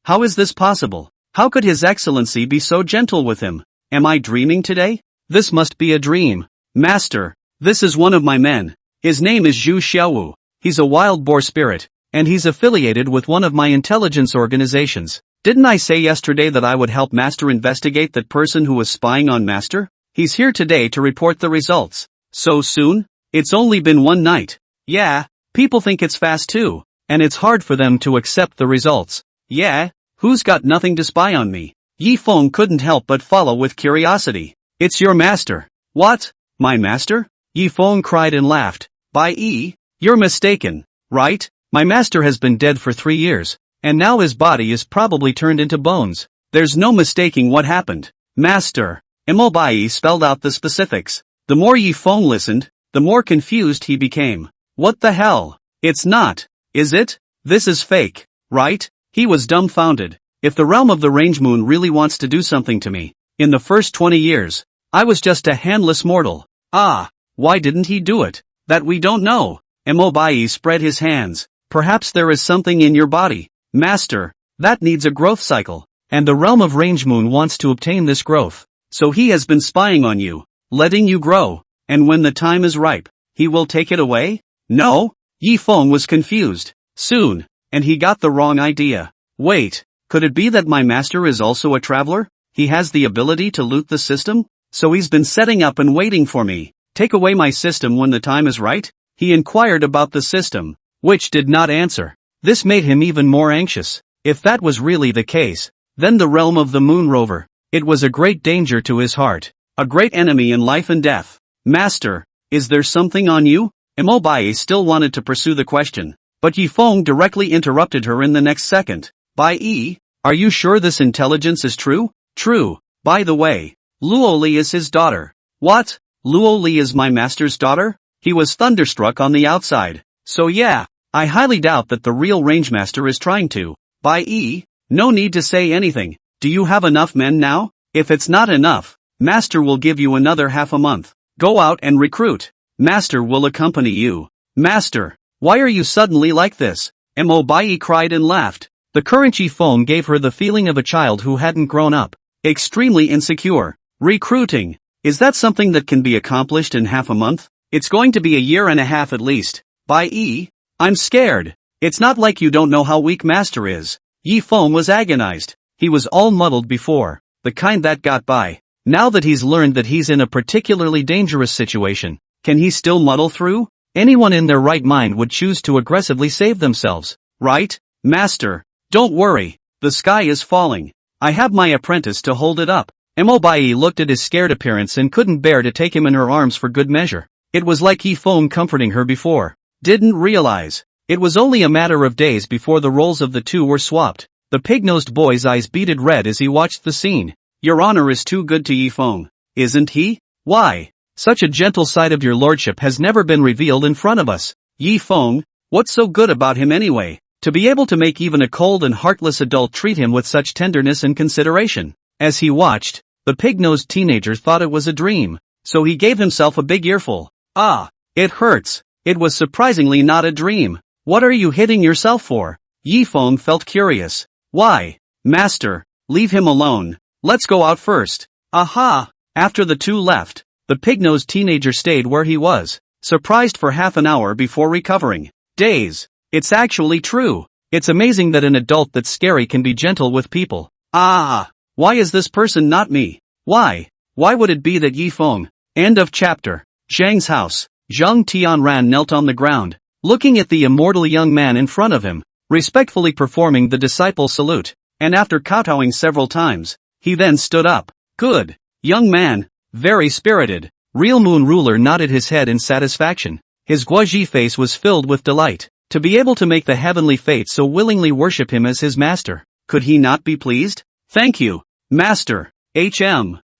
How is this possible? How could His Excellency be so gentle with him? Am I dreaming today? This must be a dream. Master, this is one of my men. His name is Zhu Xiaowu. He's a wild boar spirit, and he's affiliated with one of my intelligence organizations. Didn't I say yesterday that I would help Master investigate that person who was spying on Master? He's here today to report the results. So soon? It's only been 1 night. Yeah, people think it's fast too, and it's hard for them to accept the results. Yeah, who's got nothing to spy on me? Yi Feng couldn't help but follow with curiosity. It's your master. What? My master? Yi Feng cried and laughed. Bai Yi, you're mistaken, right? My master has been dead for 3 years, and now his body is probably turned into bones. There's no mistaking what happened. Master. Mo Bai spelled out the specifics. The more Yi Feng listened, the more confused he became. What the hell? It's not, is it? This is fake, right? He was dumbfounded. If the realm of the range moon really wants to do something to me, in the first 20 years, I was just a handless mortal. Why didn't he do it? That we don't know. Mo Bai spread his hands. Perhaps there is something in your body, master, that needs a growth cycle, and the realm of range moon wants to obtain this growth. So he has been spying on you, letting you grow, and when the time is ripe, he will take it away? No? Yi Feng was confused. Soon, and he got the wrong idea. Wait, could it be that my master is also a traveler? He has the ability to loot the system? So he's been setting up and waiting for me. Take away my system when the time is right? He inquired about the system, which did not answer. This made him even more anxious. If that was really the case, then the realm of the moon rover, It was a great danger to his heart. A great enemy in life and death. Master, is there something on you? Bai still wanted to pursue the question, but Yifeng directly interrupted her in the next second. Bai, are you sure this intelligence is true? True. By the way, Luo Li is his daughter. What? Luo Li is my master's daughter? He was thunderstruck on the outside. So yeah, I highly doubt that the real rangemaster is trying to. Bai, no need to say anything. Do you have enough men now? If it's not enough, Master will give you another half a month. Go out and recruit. Master will accompany you. Master, why are you suddenly like this? Bai cried and laughed. The current Yifeng gave her the feeling of a child who hadn't grown up. Extremely insecure. Recruiting. Is that something that can be accomplished in half a month? It's going to be a year and a half at least. Bai, I'm scared. It's not like you don't know how weak Master is. Yifeng was agonized. He was all muddled before, the kind that got by. Now that he's learned that he's in a particularly dangerous situation, can he still muddle through? Anyone in their right mind would choose to aggressively save themselves, right? Master, don't worry, the sky is falling. I have my apprentice to hold it up. Bai looked at his scared appearance and couldn't bear to take him in her arms for good measure. It was like Yifeng comforting her before. Didn't realize. It was only a matter of days before the roles of the two were swapped. The pig-nosed boy's eyes beaded red as he watched the scene. Your honor is too good to Yifeng, isn't he? Why? Such a gentle side of your lordship has never been revealed in front of us. Yifeng, what's so good about him anyway? To be able to make even a cold and heartless adult treat him with such tenderness and consideration. As he watched, the pig-nosed teenager thought it was a dream, so he gave himself a big earful. Ah, it hurts. It was surprisingly not a dream. What are you hitting yourself for? Yifeng felt curious. Why? Master, leave him alone. Let's go out first. Aha! After the two left, the pig-nosed teenager stayed where he was, surprised for half an hour before recovering. Days. It's actually true. It's amazing that an adult that's scary can be gentle with people. Ah! Why is this person not me? Why? Why would it be that Yifeng? End of chapter. Zhang's house. Zhang Tianran knelt on the ground, looking at the immortal young man in front of him, respectfully performing the disciple salute, and after kowtowing several times, he then stood up. Good. Young man. Very spirited. Real Moon Ruler nodded his head in satisfaction. His Guaji face was filled with delight. To be able to make the heavenly fate so willingly worship him as his master, could he not be pleased? Thank you, Master.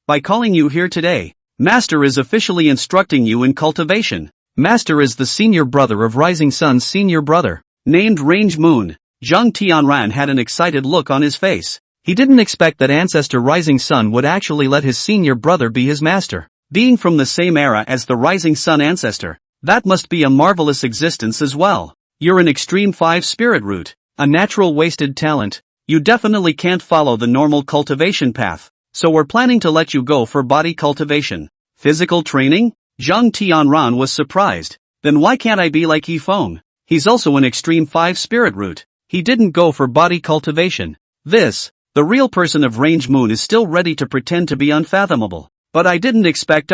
By calling you here today, Master is officially instructing you in cultivation. Master is the senior brother of Rising Sun's senior brother, named Range Moon. Zhang Tianran had an excited look on his face. He didn't expect that ancestor Rising Sun would actually let his senior brother be his master. Being from the same era as the Rising Sun ancestor, that must be a marvelous existence as well. You're an extreme 5 spirit root, a natural wasted talent. You definitely can't follow the normal cultivation path, so we're planning to let you go for body cultivation. Physical training? Zhang Tianran was surprised. Then why can't I be like Yifeng? He's also an extreme 5 spirit root. He didn't go for body cultivation. The real person of Range Moon is still ready to pretend to be unfathomable. But I didn't expect.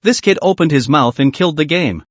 This kid opened his mouth and killed the game.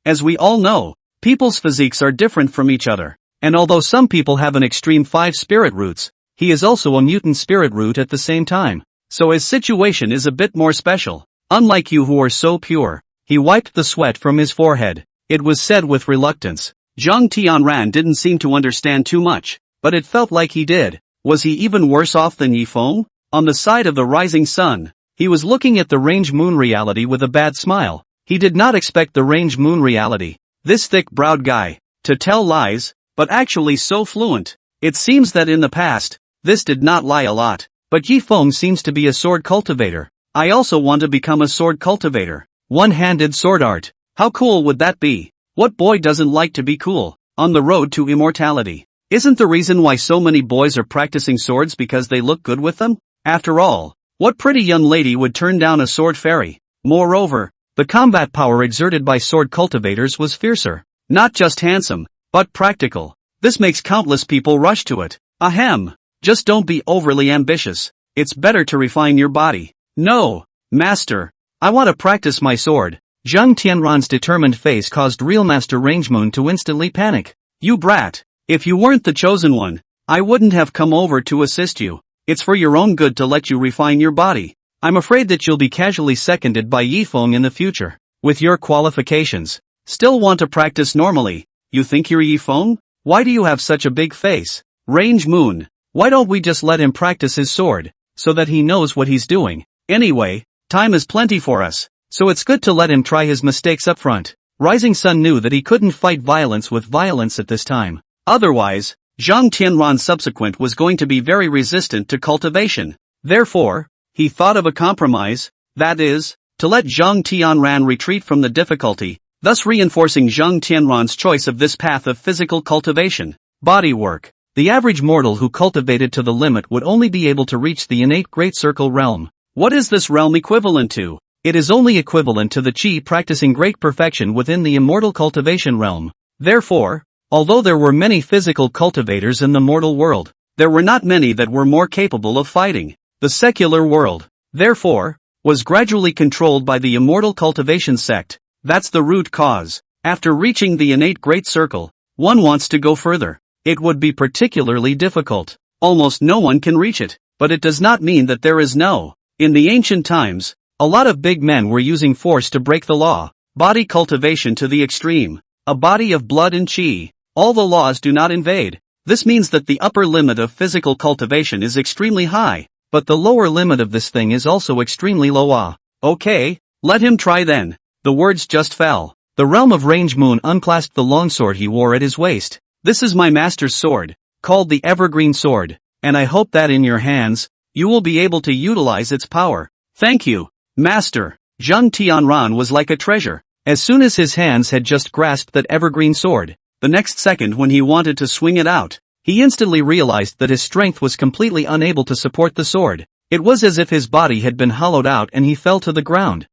As we all know, people's physiques are different from each other. And although some people have an extreme 5 spirit roots, he is also a mutant spirit root at the same time. So his situation is a bit more special. Unlike you who are so pure. He wiped the sweat from his forehead. It was said with reluctance. Zhang Tianran didn't seem to understand too much, but it felt like he did. Was he even worse off than Yifeng? On the side of the Rising Sun, he was looking at the Range Moon reality with a bad smile. He did not expect the Range Moon reality, this thick-browed guy, to tell lies, but actually so fluent. It seems that in the past, this did not lie a lot, but Yifeng seems to be a sword cultivator. I also want to become a sword cultivator. One-handed sword art. How cool would that be? What boy doesn't like to be cool? On the road to immortality. Isn't the reason why so many boys are practicing swords because they look good with them? After all, what pretty young lady would turn down a sword fairy? Moreover, the combat power exerted by sword cultivators was fiercer. Not just handsome, but practical. This makes countless people rush to it. Ahem. Just don't be overly ambitious. It's better to refine your body. No, Master. I want to practice my sword. Zhang Tianran's determined face caused real Master Rangemoon to instantly panic. You brat. If you weren't the chosen one, I wouldn't have come over to assist you. It's for your own good to let you refine your body. I'm afraid that you'll be casually seconded by Yifeng in the future. With your qualifications. Still want to practice normally. You think you're Yifeng? Why do you have such a big face? Range Moon. Why don't we just let him practice his sword, so that he knows what he's doing? Anyway, time is plenty for us, so it's good to let him try his mistakes up front. Rising Sun knew that he couldn't fight violence with violence at this time. Otherwise, Zhang Tianran subsequent was going to be very resistant to cultivation. Therefore, he thought of a compromise, that is, to let Zhang Tianran retreat from the difficulty, thus reinforcing Zhang Tianran's choice of this path of physical cultivation. Body work. The average mortal who cultivated to the limit would only be able to reach the innate Great Circle realm. What is this realm equivalent to? It is only equivalent to the Qi practicing great perfection within the immortal cultivation realm. Therefore, although there were many physical cultivators in the mortal world, there were not many that were more capable of fighting. The secular world, therefore, was gradually controlled by the immortal cultivation sect. That's the root cause. After reaching the innate Great Circle, one wants to go further. It would be particularly difficult. Almost no one can reach it, but it does not mean that there is no. In the ancient times, a lot of big men were using force to break the law. Body cultivation to the extreme. A body of blood and chi. All the laws do not invade. This means that the upper limit of physical cultivation is extremely high, but the lower limit of this thing is also extremely low. Okay, let him try then. The words just fell. The realm of Range Moon unclasped the longsword he wore at his waist. This is my master's sword, called the Evergreen Sword, and I hope that in your hands, you will be able to utilize its power. Thank you, Master. Zhang Tianran was like a treasure. As soon as his hands had just grasped that evergreen sword, the next second when he wanted to swing it out, he instantly realized that his strength was completely unable to support the sword. It was as if his body had been hollowed out and he fell to the ground.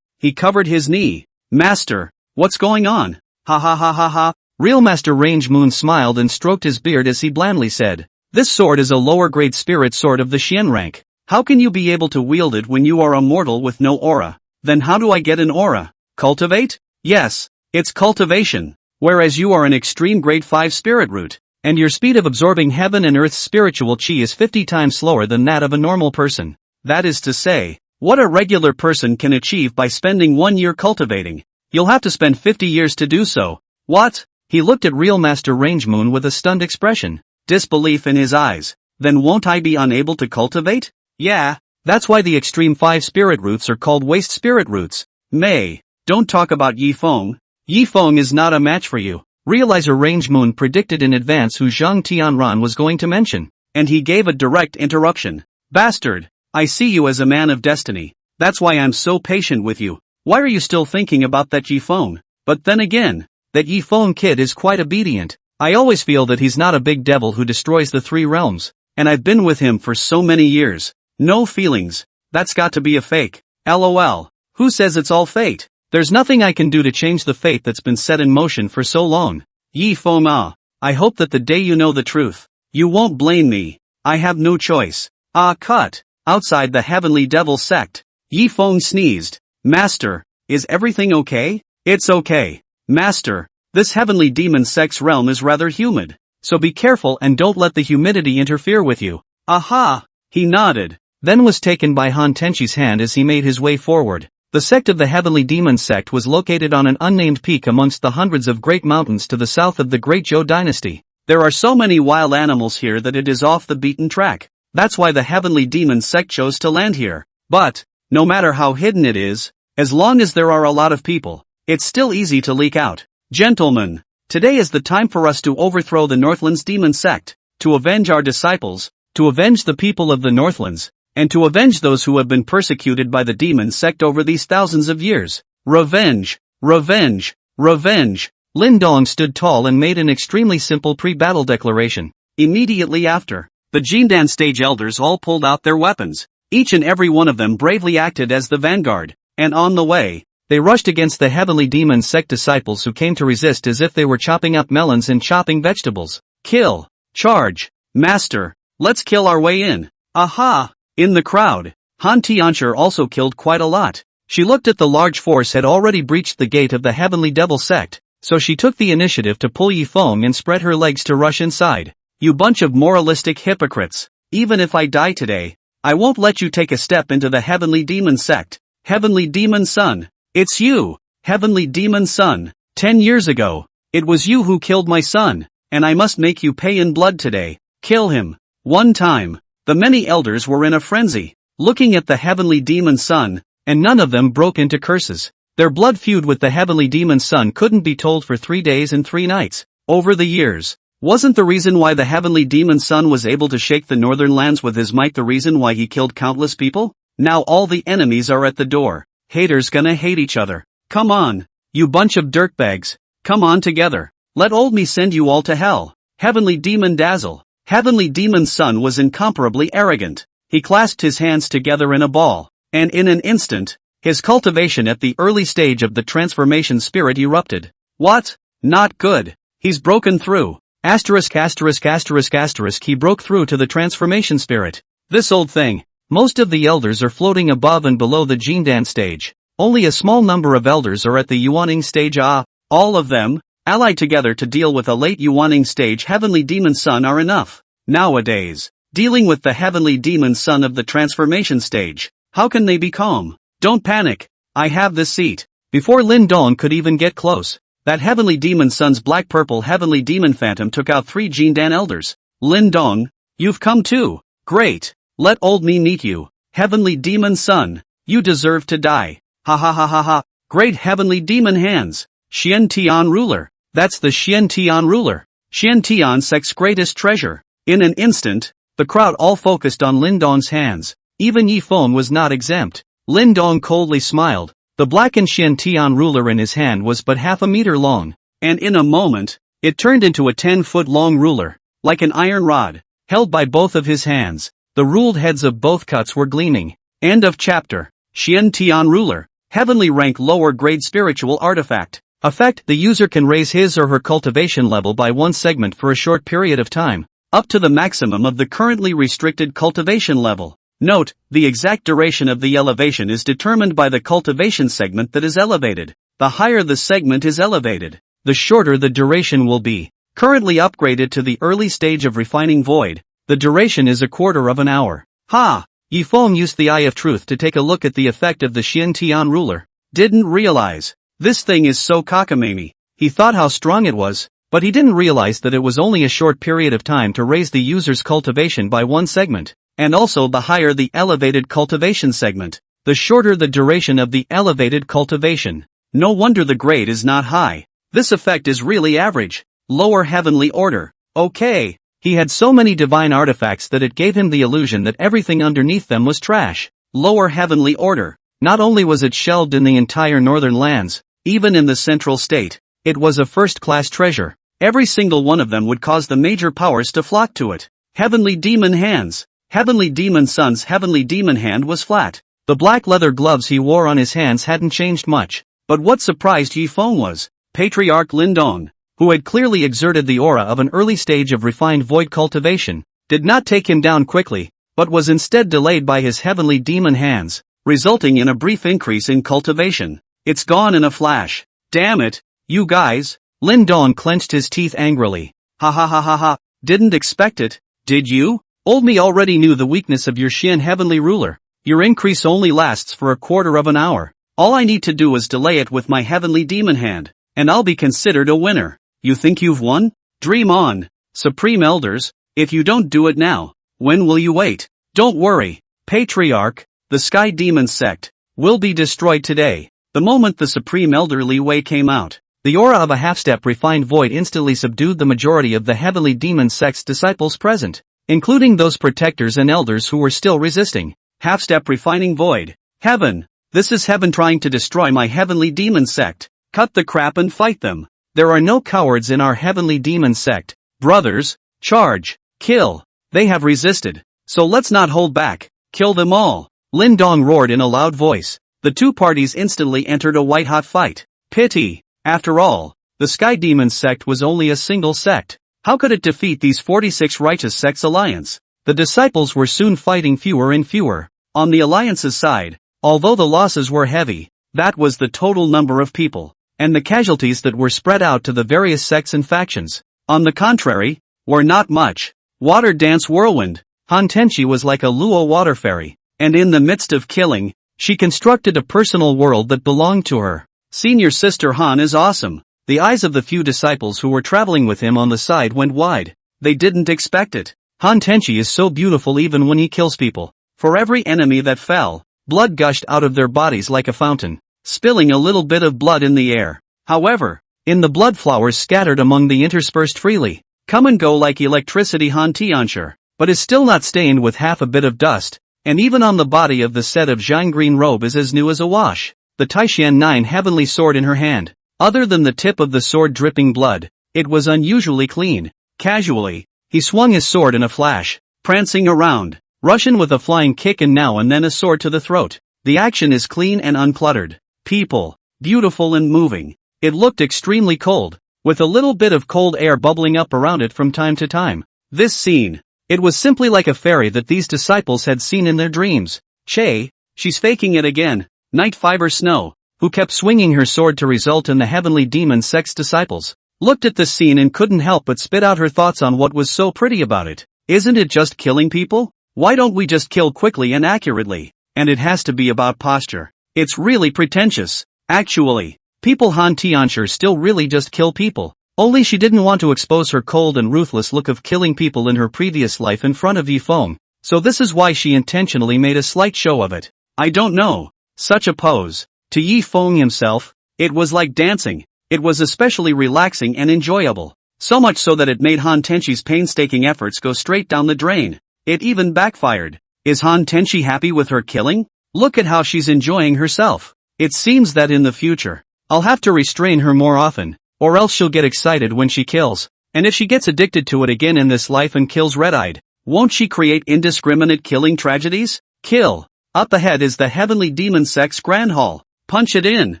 He covered his knee. Master, what's going on? Ha ha ha ha ha. Real Master Range Moon smiled and stroked his beard as he blandly said, "This sword is a lower grade spirit sword of the Xian rank. How can you be able to wield it when you are a mortal with no aura? Then how do I get an aura? Cultivate? Yes, it's cultivation. Whereas you are an extreme grade 5 spirit root, and your speed of absorbing heaven and earth's spiritual chi is 50 times slower than that of a normal person. That is to say, what a regular person can achieve by spending 1 year cultivating, you'll have to spend 50 years to do so." What? He looked at Real Master Range Moon with a stunned expression, disbelief in his eyes. Then won't I be unable to cultivate? Yeah, that's why the extreme 5 spirit roots are called waste spirit roots. May, don't talk about Yifeng. Yifeng is not a match for you. Realizer Range Moon predicted in advance who Zhang Tianran was going to mention, and he gave a direct interruption. Bastard, I see you as a man of destiny. That's why I'm so patient with you. Why are you still thinking about that Yifeng? But then again, that Yifeng kid is quite obedient. I always feel that he's not a big devil who destroys the 3 realms, and I've been with him for so many years. No feelings. That's got to be a fake. LOL. Who says it's all fate? There's nothing I can do to change the fate that's been set in motion for so long. Yifeng. I hope that the day you know the truth, you won't blame me. I have no choice. Cut. Outside the Heavenly Devil sect, Yifeng sneezed. Master, is everything okay? It's okay. Master, this Heavenly Demon sect's realm is rather humid, so be careful and don't let the humidity interfere with you. Aha! He nodded, then was taken by Han Tenchi's hand as he made his way forward. The sect of the Heavenly Demon sect was located on an unnamed peak amongst the hundreds of great mountains to the south of the Great Zhou dynasty. There are so many wild animals here that it is off the beaten track. That's why the Heavenly Demon sect chose to land here. But, no matter how hidden it is, as long as there are a lot of people, it's still easy to leak out. Gentlemen, today is the time for us to overthrow the Northlands Demon sect, to avenge our disciples, to avenge the people of the Northlands, and to avenge those who have been persecuted by the demon sect over these thousands of years. Revenge! Revenge! Revenge! Lin Dong stood tall and made an extremely simple pre-battle declaration. Immediately after, the Jindan stage elders all pulled out their weapons. Each and every one of them bravely acted as the vanguard, and on the way, they rushed against the Heavenly Demon sect disciples who came to resist as if they were chopping up melons and chopping vegetables. Kill! Charge! Master, let's kill our way in. Aha! In the crowd, Han Tianxia also killed quite a lot. She looked at the large force had already breached the gate of the Heavenly Devil sect, so she took the initiative to pull Yifeng and spread her legs to rush inside. You bunch of moralistic hypocrites. Even if I die today, I won't let you take a step into the Heavenly Demon sect. Heavenly Demon Son. It's you, Heavenly Demon Son. 10 years ago, it was you who killed my son, and I must make you pay in blood today. Kill him. One time, the many elders were in a frenzy, looking at the Heavenly Demon Son, and none of them broke into curses. Their blood feud with the Heavenly Demon Son couldn't be told for 3 days and 3 nights. Over the years, wasn't the reason why the Heavenly Demon Son was able to shake the northern lands with his might the reason why he killed countless people? Now all the enemies are at the door. Haters gonna hate each other. Come on, you bunch of dirtbags. Come on together. Let old me send you all to hell. Heavenly Demon Dazzle. Heavenly Demon Son was incomparably arrogant. He clasped his hands together in a ball, and in an instant, his cultivation at the early stage of the transformation spirit erupted. What? Not good. He's broken through. He broke through to the transformation spirit. This old thing. Most of the elders are floating above and below the Jindan stage. Only a small number of elders are at the Yuaning stage. All of them, allied together to deal with a late Yuaning stage Heavenly Demon Son are enough. Nowadays, dealing with the Heavenly Demon Son of the transformation stage, how can they be calm? Don't panic. I have this seat. Before Lin Dong could even get close, that Heavenly Demon Son's black-purple Heavenly Demon Phantom took out 3 Jindan elders. Lin Dong, you've come too. Great. Let old me meet you. Heavenly Demon Son, you deserve to die. Ha ha ha ha ha. Great Heavenly Demon Hands. Xian Tian Ruler. That's the Xian Tian Ruler. Xian Tian sect's greatest treasure. In an instant, the crowd all focused on Lin Dong's hands. Even Yi Feng was not exempt. Lin Dong coldly smiled. The blackened Xian Tian ruler in his hand was but half a meter long, and in a moment, it turned into a 10-foot-long ruler, like an iron rod, held by both of his hands. The ruled heads of both cuts were gleaming. End of chapter. Xian Tian Ruler. Heavenly rank lower grade spiritual artifact. Effect: the user can raise his or her cultivation level by 1 segment for a short period of time, up to the maximum of the currently restricted cultivation level. Note, the exact duration of the elevation is determined by the cultivation segment that is elevated. The higher the segment is elevated, the shorter the duration will be. Currently upgraded to the early stage of refining void, the duration is 1/4 of an hour. Ha! Yi Feng used the Eye of Truth to take a look at the effect of the Xian Tian ruler. Didn't realize. This thing is so cockamamie. He thought how strong it was, but he didn't realize that it was only a short period of time to raise the user's cultivation by 1 segment. And also the higher the elevated cultivation segment, the shorter the duration of the elevated cultivation. No wonder the grade is not high. This effect is really average. Lower heavenly order. Okay. He had so many divine artifacts that it gave him the illusion that everything underneath them was trash. Lower heavenly order. Not only was it shelved in the entire northern lands, even in the central state, it was a first-class treasure. Every single one of them would cause the major powers to flock to it. Heavenly Demon Hands. Heavenly Demon Son's Heavenly Demon Hand was flat. The black leather gloves he wore on his hands hadn't changed much. But what surprised Yi Feng was Patriarch Lin Dong, who had clearly exerted the aura of an early stage of refined void cultivation, did not take him down quickly, but was instead delayed by his Heavenly Demon Hands, resulting in a brief increase in cultivation. It's gone in a flash. Damn it, you guys. Lin Dong clenched his teeth angrily. Ha ha ha ha ha. Didn't expect it, did you? Old me already knew the weakness of your Xian Heavenly Ruler. Your increase only lasts for 1/4 of an hour. All I need to do is delay it with my Heavenly Demon Hand, and I'll be considered a winner. You think you've won? Dream on. Supreme Elders, if you don't do it now, when will you wait? Don't worry, Patriarch, the Sky Demon sect will be destroyed today. The moment the Supreme Elder Li Wei came out, the aura of a half-step refined void instantly subdued the majority of the Heavenly Demon sect's disciples present, including those protectors and elders who were still resisting. Half-step refining void. Heaven. This is heaven trying to destroy my Heavenly Demon sect. Cut the crap and fight them. There are no cowards in our Heavenly Demon sect. Brothers, charge, kill. They have resisted. So let's not hold back. Kill them all. Lin Dong roared in a loud voice. The two parties instantly entered a white-hot fight. Pity. After all, the Sky Demon sect was only a single sect. How could it defeat these 46 righteous sects alliance? The disciples were soon fighting fewer and fewer. On the alliance's side, although the losses were heavy, that was the total number of people, and the casualties that were spread out to the various sects and factions. On the contrary, were not much. Water dance whirlwind. Han Tenchi was like a Luo water fairy, and in the midst of killing, she constructed a personal world that belonged to her. Senior sister Han is awesome. The eyes of the few disciples who were traveling with him on the side went wide. They didn't expect it. Han Tenchi is so beautiful even when he kills people. For every enemy that fell, blood gushed out of their bodies like a fountain, spilling a little bit of blood in the air. However, in the blood flowers scattered among the interspersed freely, come and go like electricity. Han Tianxia, but is still not stained with half a bit of dust, and even on the body of the set of Zhang green robe is as new as a wash. The Taishan 9 heavenly sword in her hand. Other than the tip of the sword dripping blood, it was unusually clean. Casually, he swung his sword in a flash, prancing around, rushing with a flying kick and now and then a sword to the throat. The action is clean and uncluttered. People, beautiful and moving. It looked extremely cold, with a little bit of cold air bubbling up around it from time to time. This scene, it was simply like a fairy that these disciples had seen in their dreams. Che, she's faking it again. Night Fiber Snow, who kept swinging her sword to result in the heavenly demon sex disciples, looked at this scene and couldn't help but spit out her thoughts on what was so pretty about it. Isn't it just killing people? Why don't we just kill quickly and accurately? And it has to be about posture. It's really pretentious. Actually, people Han Tianxia still really just kill people. Only she didn't want to expose her cold and ruthless look of killing people in her previous life in front of Yi Feng, so this is why she intentionally made a slight show of it. I don't know. Such a pose. To Yi Feng himself, it was like dancing. It was especially relaxing and enjoyable. So much so that it made Han Tenchi's painstaking efforts go straight down the drain. It even backfired. Is Han Tenchi happy with her killing? Look at how she's enjoying herself. It seems that in the future, I'll have to restrain her more often, or else she'll get excited when she kills. And if she gets addicted to it again in this life and kills red-eyed, won't she create indiscriminate killing tragedies? Kill. Up ahead is the heavenly demon sect's grand hall. Punch it in.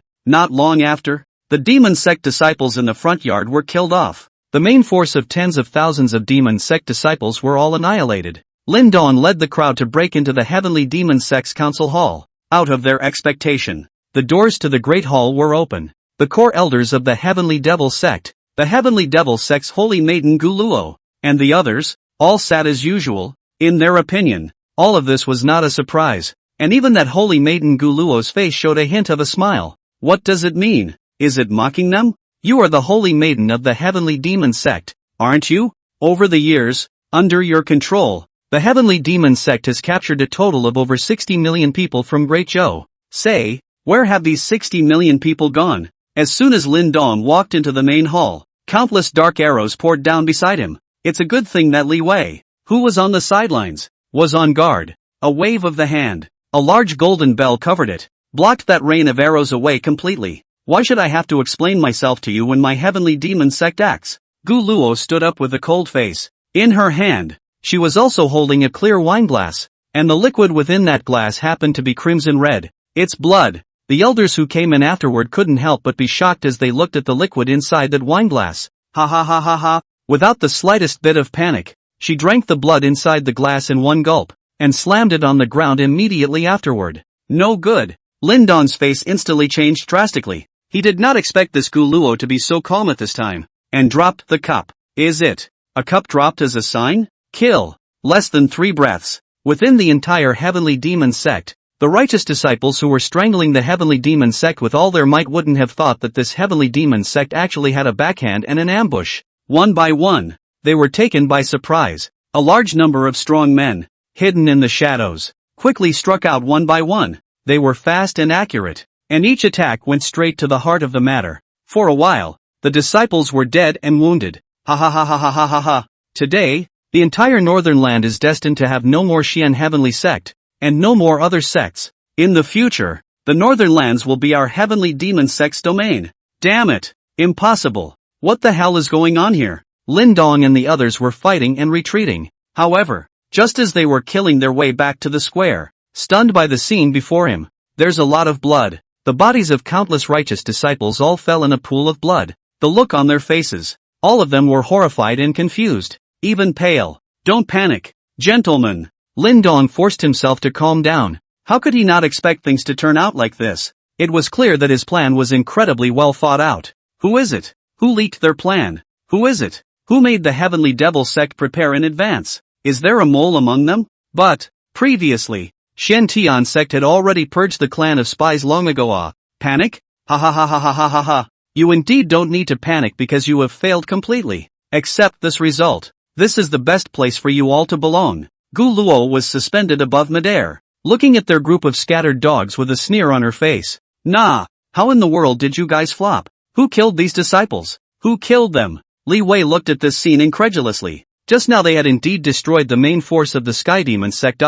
Not long after, the demon sect disciples in the front yard were killed off. The main force of tens of thousands of demon sect disciples were all annihilated. Lin Dan led the crowd to break into the heavenly demon sect's council hall. Out of their expectation, the doors to the great hall were open. The core elders of the heavenly devil sect, the heavenly devil sect's holy maiden Guluo, and the others, all sat as usual. In their opinion, all of this was not a surprise. And even that holy maiden Guluo's face showed a hint of a smile. What does it mean? Is it mocking them? You are the holy maiden of the heavenly demon sect, aren't you? Over the years, under your control, the heavenly demon sect has captured a total of over 60 million people from Great Zhou. Say, where have these 60 million people gone? As soon as Lin Dan walked into the main hall, countless dark arrows poured down beside him. It's a good thing that Li Wei, who was on the sidelines, was on guard. A wave of the hand. A large golden bell covered it, blocked that rain of arrows away completely. Why should I have to explain myself to you when my heavenly demon sect acts? Gu Luo stood up with a cold face. In her hand, she was also holding a clear wine glass, and the liquid within that glass happened to be crimson red. It's blood. The elders who came in afterward couldn't help but be shocked as they looked at the liquid inside that wine glass. Ha ha ha ha ha. Without the slightest bit of panic, she drank the blood inside the glass in one gulp, and slammed it on the ground immediately afterward. No good. Lin Dan's face instantly changed drastically. He did not expect this Gu Luo to be so calm at this time, and dropped the cup. Is it a cup dropped as a sign? Kill. Less than 3 breaths. Within the entire heavenly demon sect, the righteous disciples who were strangling the heavenly demon sect with all their might wouldn't have thought that this heavenly demon sect actually had a backhand and an ambush. One by one, they were taken by surprise. A large number of strong men, hidden in the shadows, quickly struck out one by one. They were fast and accurate, and each attack went straight to the heart of the matter. For a while, the disciples were dead and wounded. Ha ha ha ha ha ha ha ha. Today, the entire northern land is destined to have no more Xian heavenly sect, and no more other sects. In the future, the northern lands will be our heavenly demon sect's domain. Damn it! Impossible! What the hell is going on here? Lin Dong and the others were fighting and retreating. However, just as they were killing their way back to the square, stunned by the scene before him, there's a lot of blood. The bodies of countless righteous disciples all fell in a pool of blood. The look on their faces, all of them were horrified and confused, even pale. Don't panic, gentlemen. Lin Dong forced himself to calm down. How could he not expect things to turn out like this? It was clear that his plan was incredibly well thought out. Who is it? Who leaked their plan? Who is it? Who made the heavenly devil sect prepare in advance? Is there a mole among them? But, previously, Shen Tian sect had already purged the clan of spies long ago. Panic? Ha ha ha ha ha ha ha ha. You indeed don't need to panic because you have failed completely. Accept this result. This is the best place for you all to belong. Gu Luo was suspended above midair, looking at their group of scattered dogs with a sneer on her face. Nah, how in the world did you guys flop? Who killed these disciples? Who killed them? Li Wei looked at this scene incredulously. Just now they had indeed destroyed the main force of the Sky Demon sect.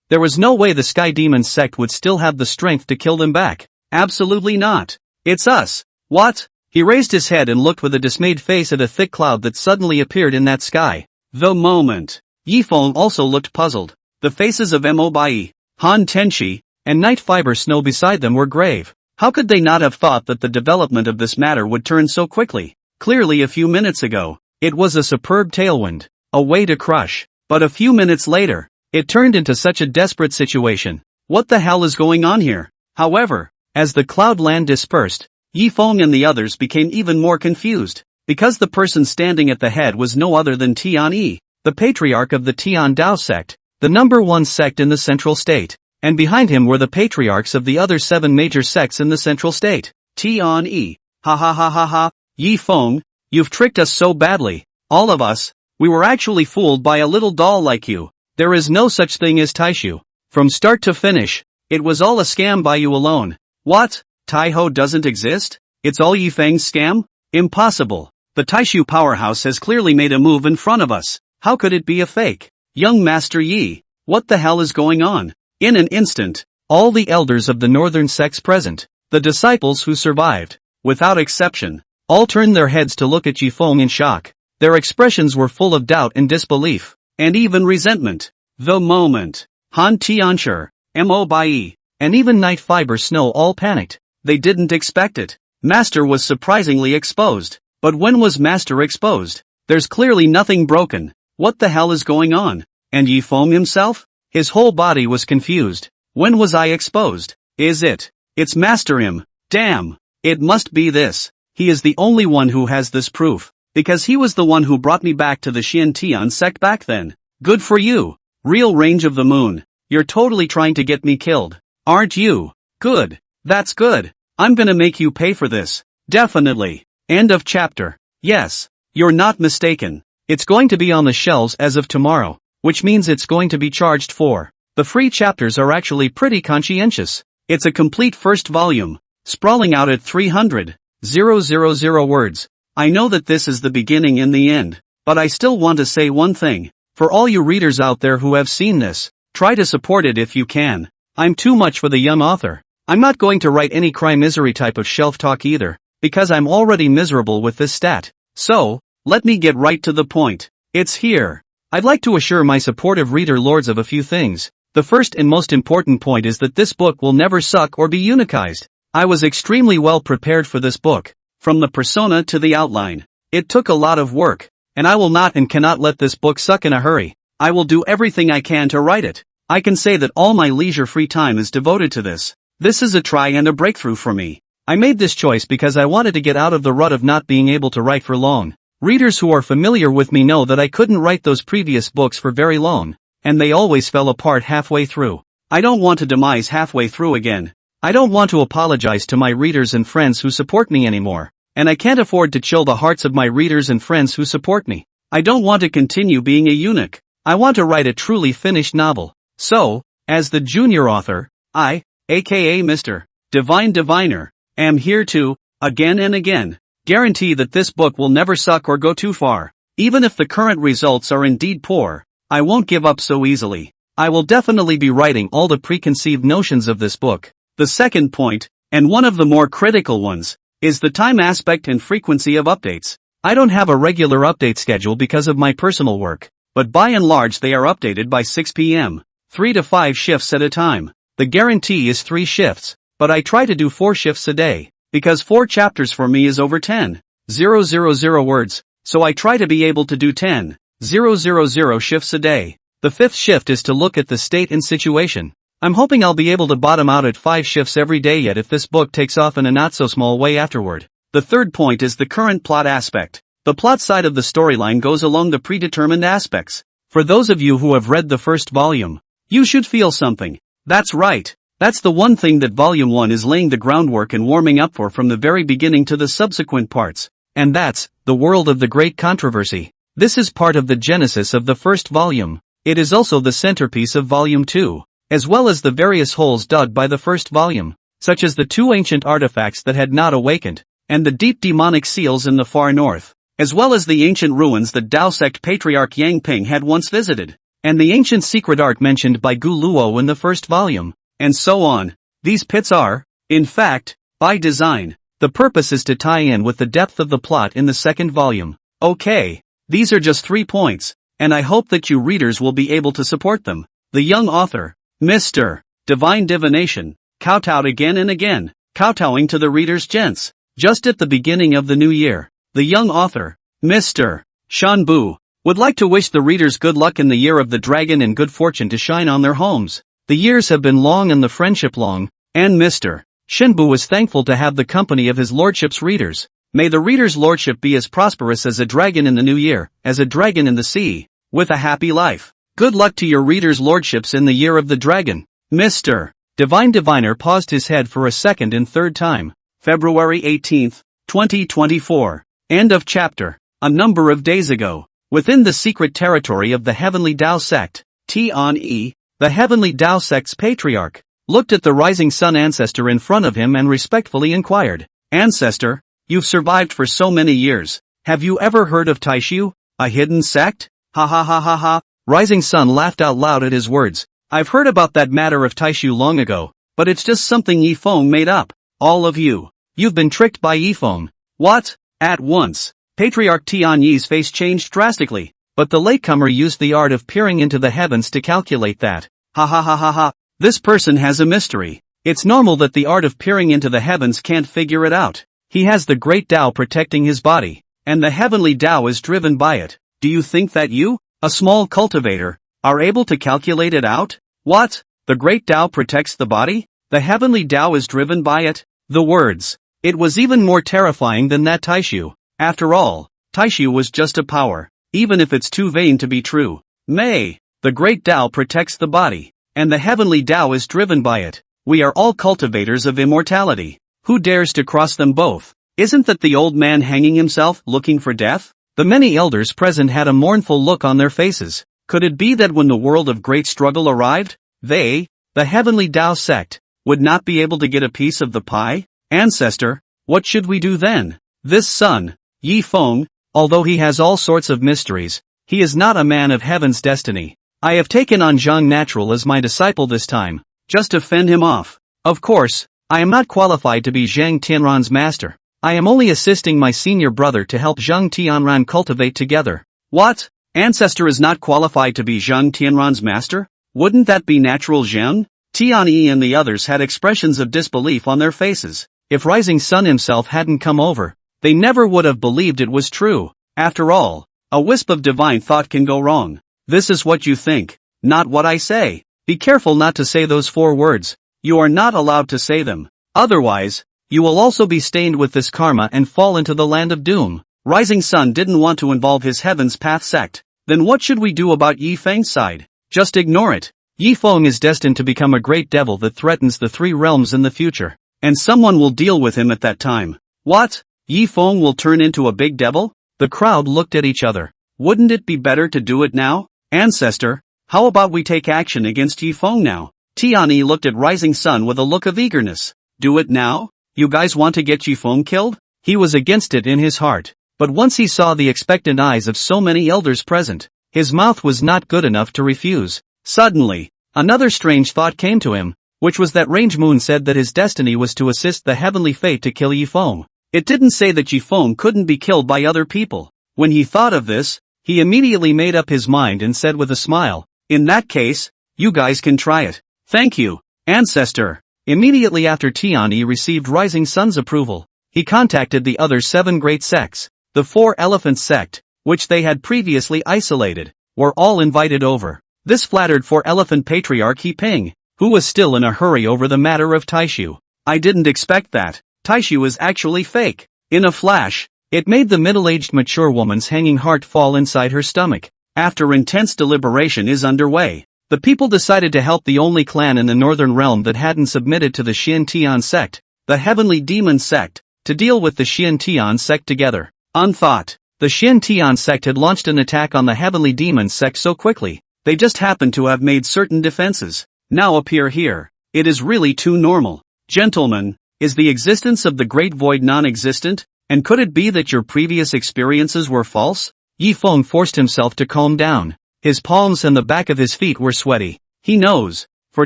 There was no way the Sky Demon sect would still have the strength to kill them back. Absolutely not. It's us. What? He raised his head and looked with a dismayed face at a thick cloud that suddenly appeared in that sky. The moment. Yifeng also looked puzzled. The faces of Mo Bai, Han Tenshi, and Night Fiber Snow beside them were grave. How could they not have thought that the development of this matter would turn so quickly? Clearly a few minutes ago, it was a superb tailwind, a way to crush. But a few minutes later, it turned into such a desperate situation. What the hell is going on here? However, as the cloud land dispersed, Yifeng and the others became even more confused, because the person standing at the head was no other than Tian Yi, the patriarch of the Tian Dao sect, the number one sect in the central state, and behind him were the patriarchs of the other 7 major sects in the central state. Tian Yi. Ha ha ha ha ha. Yifeng, you've tricked us so badly. All of us, we were actually fooled by a little doll like you. There is no such thing as Taishu. From start to finish, it was all a scam by you alone. What? Taiho doesn't exist? It's all Yifeng's scam? Impossible. The Taishu powerhouse has clearly made a move in front of us. How could it be a fake? Young Master Yi, what the hell is going on? In an instant, all the elders of the northern sects present, the disciples who survived, without exception, all turned their heads to look at Yifeng in shock. Their expressions were full of doubt and disbelief, and even resentment. The moment, Han Tianshi, Mo Bai, and even Night Fiber Snow all panicked. They didn't expect it. Master was surprisingly exposed. But when was Master exposed? There's clearly nothing broken. What the hell is going on? And Yifeng himself? His whole body was confused. When was I exposed? Is it? It's Master Im. Damn. It must be this. He is the only one who has this proof. Because he was the one who brought me back to the Shen Tian sect back then. Good for you. Real range of the moon. You're totally trying to get me killed. Aren't you? Good. That's good. I'm gonna make you pay for this. Definitely. End of chapter. Yes. You're not mistaken. It's going to be on the shelves as of tomorrow, which means it's going to be charged for. The free chapters are actually pretty conscientious. It's a complete first volume, sprawling out at 300,000 words. I know that this is the beginning and the end, but I still want to say one thing. For all you readers out there who have seen this, try to support it if you can. I'm too much for the young author. I'm not going to write any cry misery type of shelf talk either, because I'm already miserable with this stat. So, let me get right to the point. It's here. I'd like to assure my supportive reader lords of a few things. The first and most important point is that this book will never suck or be unicized. I was extremely well prepared for this book. From the persona to the outline. It took a lot of work, and I will not and cannot let this book suck in a hurry. I will do everything I can to write it. I can say that all my leisure free time is devoted to this. This is a try and a breakthrough for me. I made this choice because I wanted to get out of the rut of not being able to write for long. Readers who are familiar with me know that I couldn't write those previous books for very long, and they always fell apart halfway through. I don't want to demise halfway through again. I don't want to apologize to my readers and friends who support me anymore, and I can't afford to chill the hearts of my readers and friends who support me. I don't want to continue being a eunuch. I want to write a truly finished novel. So, as the junior author, I, aka Mr. Divine Diviner, am here to, again and again, guarantee that this book will never suck or go too far. Even if the current results are indeed poor, I won't give up so easily. I will definitely be writing all the preconceived notions of this book. The second point, and one of the more critical ones, is the time aspect and frequency of updates. I don't have a regular update schedule because of my personal work, but by and large they are updated by 6 p.m., 3 to 5 shifts at a time. The guarantee is 3 shifts, but I try to do 4 shifts a day, because 4 chapters for me is over 10,000 words, so I try to be able to do 10,000 shifts a day. The 5th shift is to look at the state and situation. I'm hoping I'll be able to bottom out at 5 shifts every day yet if this book takes off in a not so small way afterward. The third point is the current plot aspect. The plot side of the storyline goes along the predetermined aspects. For those of you who have read the first volume, you should feel something. That's right. That's the one thing that Volume 1 is laying the groundwork and warming up for from the very beginning to the subsequent parts. And that's the world of the great controversy. This is part of the genesis of the first volume. It is also the centerpiece of Volume 2, as well as the various holes dug by the first volume, such as the two ancient artifacts that had not awakened, and the deep demonic seals in the far north, as well as the ancient ruins that Tao sect patriarch Yang Ping had once visited, and the ancient secret art mentioned by Gu Luo in the first volume, and so on. These pits are, in fact, by design. The purpose is to tie in with the depth of the plot in the second volume. Okay, these are just 3 points, and I hope that you readers will be able to support them. The young author, Mr. Divine Divination, kowtowed again and again, kowtowing to the readers gents. Just at the beginning of the new year, the young author, Mr. Shanbu, would like to wish the readers good luck in the year of the dragon and good fortune to shine on their homes. The years have been long and the friendship long, and Mr. Shinbu is thankful to have the company of his lordship's readers. May the reader's lordship be as prosperous as a dragon in the new year, as a dragon in the sea, with a happy life. Good luck to your reader's lordships in the year of the dragon. Mr. Divine Diviner paused his head for a second and third time. February 18th, 2024. End of chapter. A number of days ago, within the secret territory of the Heavenly Tao sect, Tian-E, the Heavenly Tao sect's patriarch, looked at the rising sun ancestor in front of him and respectfully inquired, "Ancestor, you've survived for so many years. Have you ever heard of Taishu, a hidden sect?" Ha ha ha ha ha. Rising Sun laughed out loud at his words. "I've heard about that matter of Taishu long ago, but it's just something Yifeng made up. All of you. You've been tricked by Yifeng." "What?" At once, Patriarch Tianyi's face changed drastically, but the latecomer used the art of peering into the heavens to calculate that. Ha ha ha ha ha. This person has a mystery. It's normal that the art of peering into the heavens can't figure it out. He has the great Tao protecting his body, and the heavenly Tao is driven by it. Do you think that you, a small cultivator, are able to calculate it out? What? The great Tao protects the body? The heavenly Tao is driven by it? The words. It was even more terrifying than that Taishu. After all, Taishu was just a power, even if it's too vain to be true. The great Tao protects the body, and the heavenly Tao is driven by it. We are all cultivators of immortality. Who dares to cross them both? Isn't that the old man hanging himself, looking for death? The many elders present had a mournful look on their faces. Could it be that when the world of great struggle arrived, they, the heavenly Tao sect, would not be able to get a piece of the pie? Ancestor, what should we do then? This son, Yifeng, although he has all sorts of mysteries, he is not a man of heaven's destiny. I have taken on Zhang Natural as my disciple this time, just to fend him off. Of course, I am not qualified to be Zhang Tianran's master. I am only assisting my senior brother to help Zhang Tianran cultivate together. What? Ancestor is not qualified to be Zhang Tianran's master? Wouldn't that be natural Zhang? Tian-E and the others had expressions of disbelief on their faces. If Rising Sun himself hadn't come over, they never would have believed it was true. After all, a wisp of divine thought can go wrong. This is what you think, not what I say. Be careful not to say those 4 words. You are not allowed to say them. Otherwise, you will also be stained with this karma and fall into the land of doom. Rising Sun didn't want to involve his Heaven's Path sect. Then what should we do about Yifeng's side? Just ignore it. Yifeng is destined to become a great devil that threatens the 3 realms in the future. And someone will deal with him at that time. What? Yifeng will turn into a big devil? The crowd looked at each other. Wouldn't it be better to do it now? Ancestor, how about we take action against Yifeng now? Tian-E looked at Rising Sun with a look of eagerness. Do it now? You guys want to get Yifeng killed? He was against it in his heart. But once he saw the expectant eyes of so many elders present, his mouth was not good enough to refuse. Suddenly, another strange thought came to him, which was that Range Moon said that his destiny was to assist the heavenly fate to kill Yifeng. It didn't say that Yifeng couldn't be killed by other people. When he thought of this, he immediately made up his mind and said with a smile, "In that case, you guys can try it." "Thank you, Ancestor." Immediately after Tian-E received Rising Sun's approval, he contacted the other 7 great sects. The 4 elephant sect, which they had previously isolated, were all invited over. This flattered 4 elephant patriarch He Ping, who was still in a hurry over the matter of Taishu. "I didn't expect that. Taishu is actually fake." In a flash, It made the middle-aged mature woman's hanging heart fall inside her stomach. After intense deliberation is underway, the people decided to help the only clan in the northern realm that hadn't submitted to the Xian sect, the Heavenly Demon sect, to deal with the Xian sect together. Unthought, the Xian sect had launched an attack on the Heavenly Demon sect so quickly, they just happened to have made certain defenses now appear here. It is really too normal. Gentlemen, is the existence of the Great Void non-existent, and could it be that your previous experiences were false? Yi Feng forced himself to calm down. His palms and the back of his feet were sweaty. He knows, for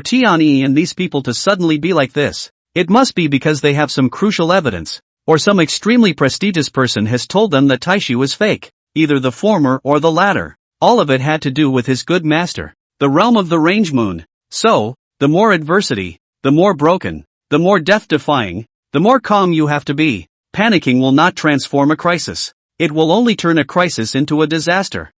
Tianyi and these people to suddenly be like this, it must be because they have some crucial evidence, or some extremely prestigious person has told them that Taishu is fake, either the former or the latter. All of it had to do with his good master, the realm of the Range Moon. So, the more adversity, the more broken, the more death-defying, the more calm you have to be. Panicking will not transform a crisis. It will only turn a crisis into a disaster.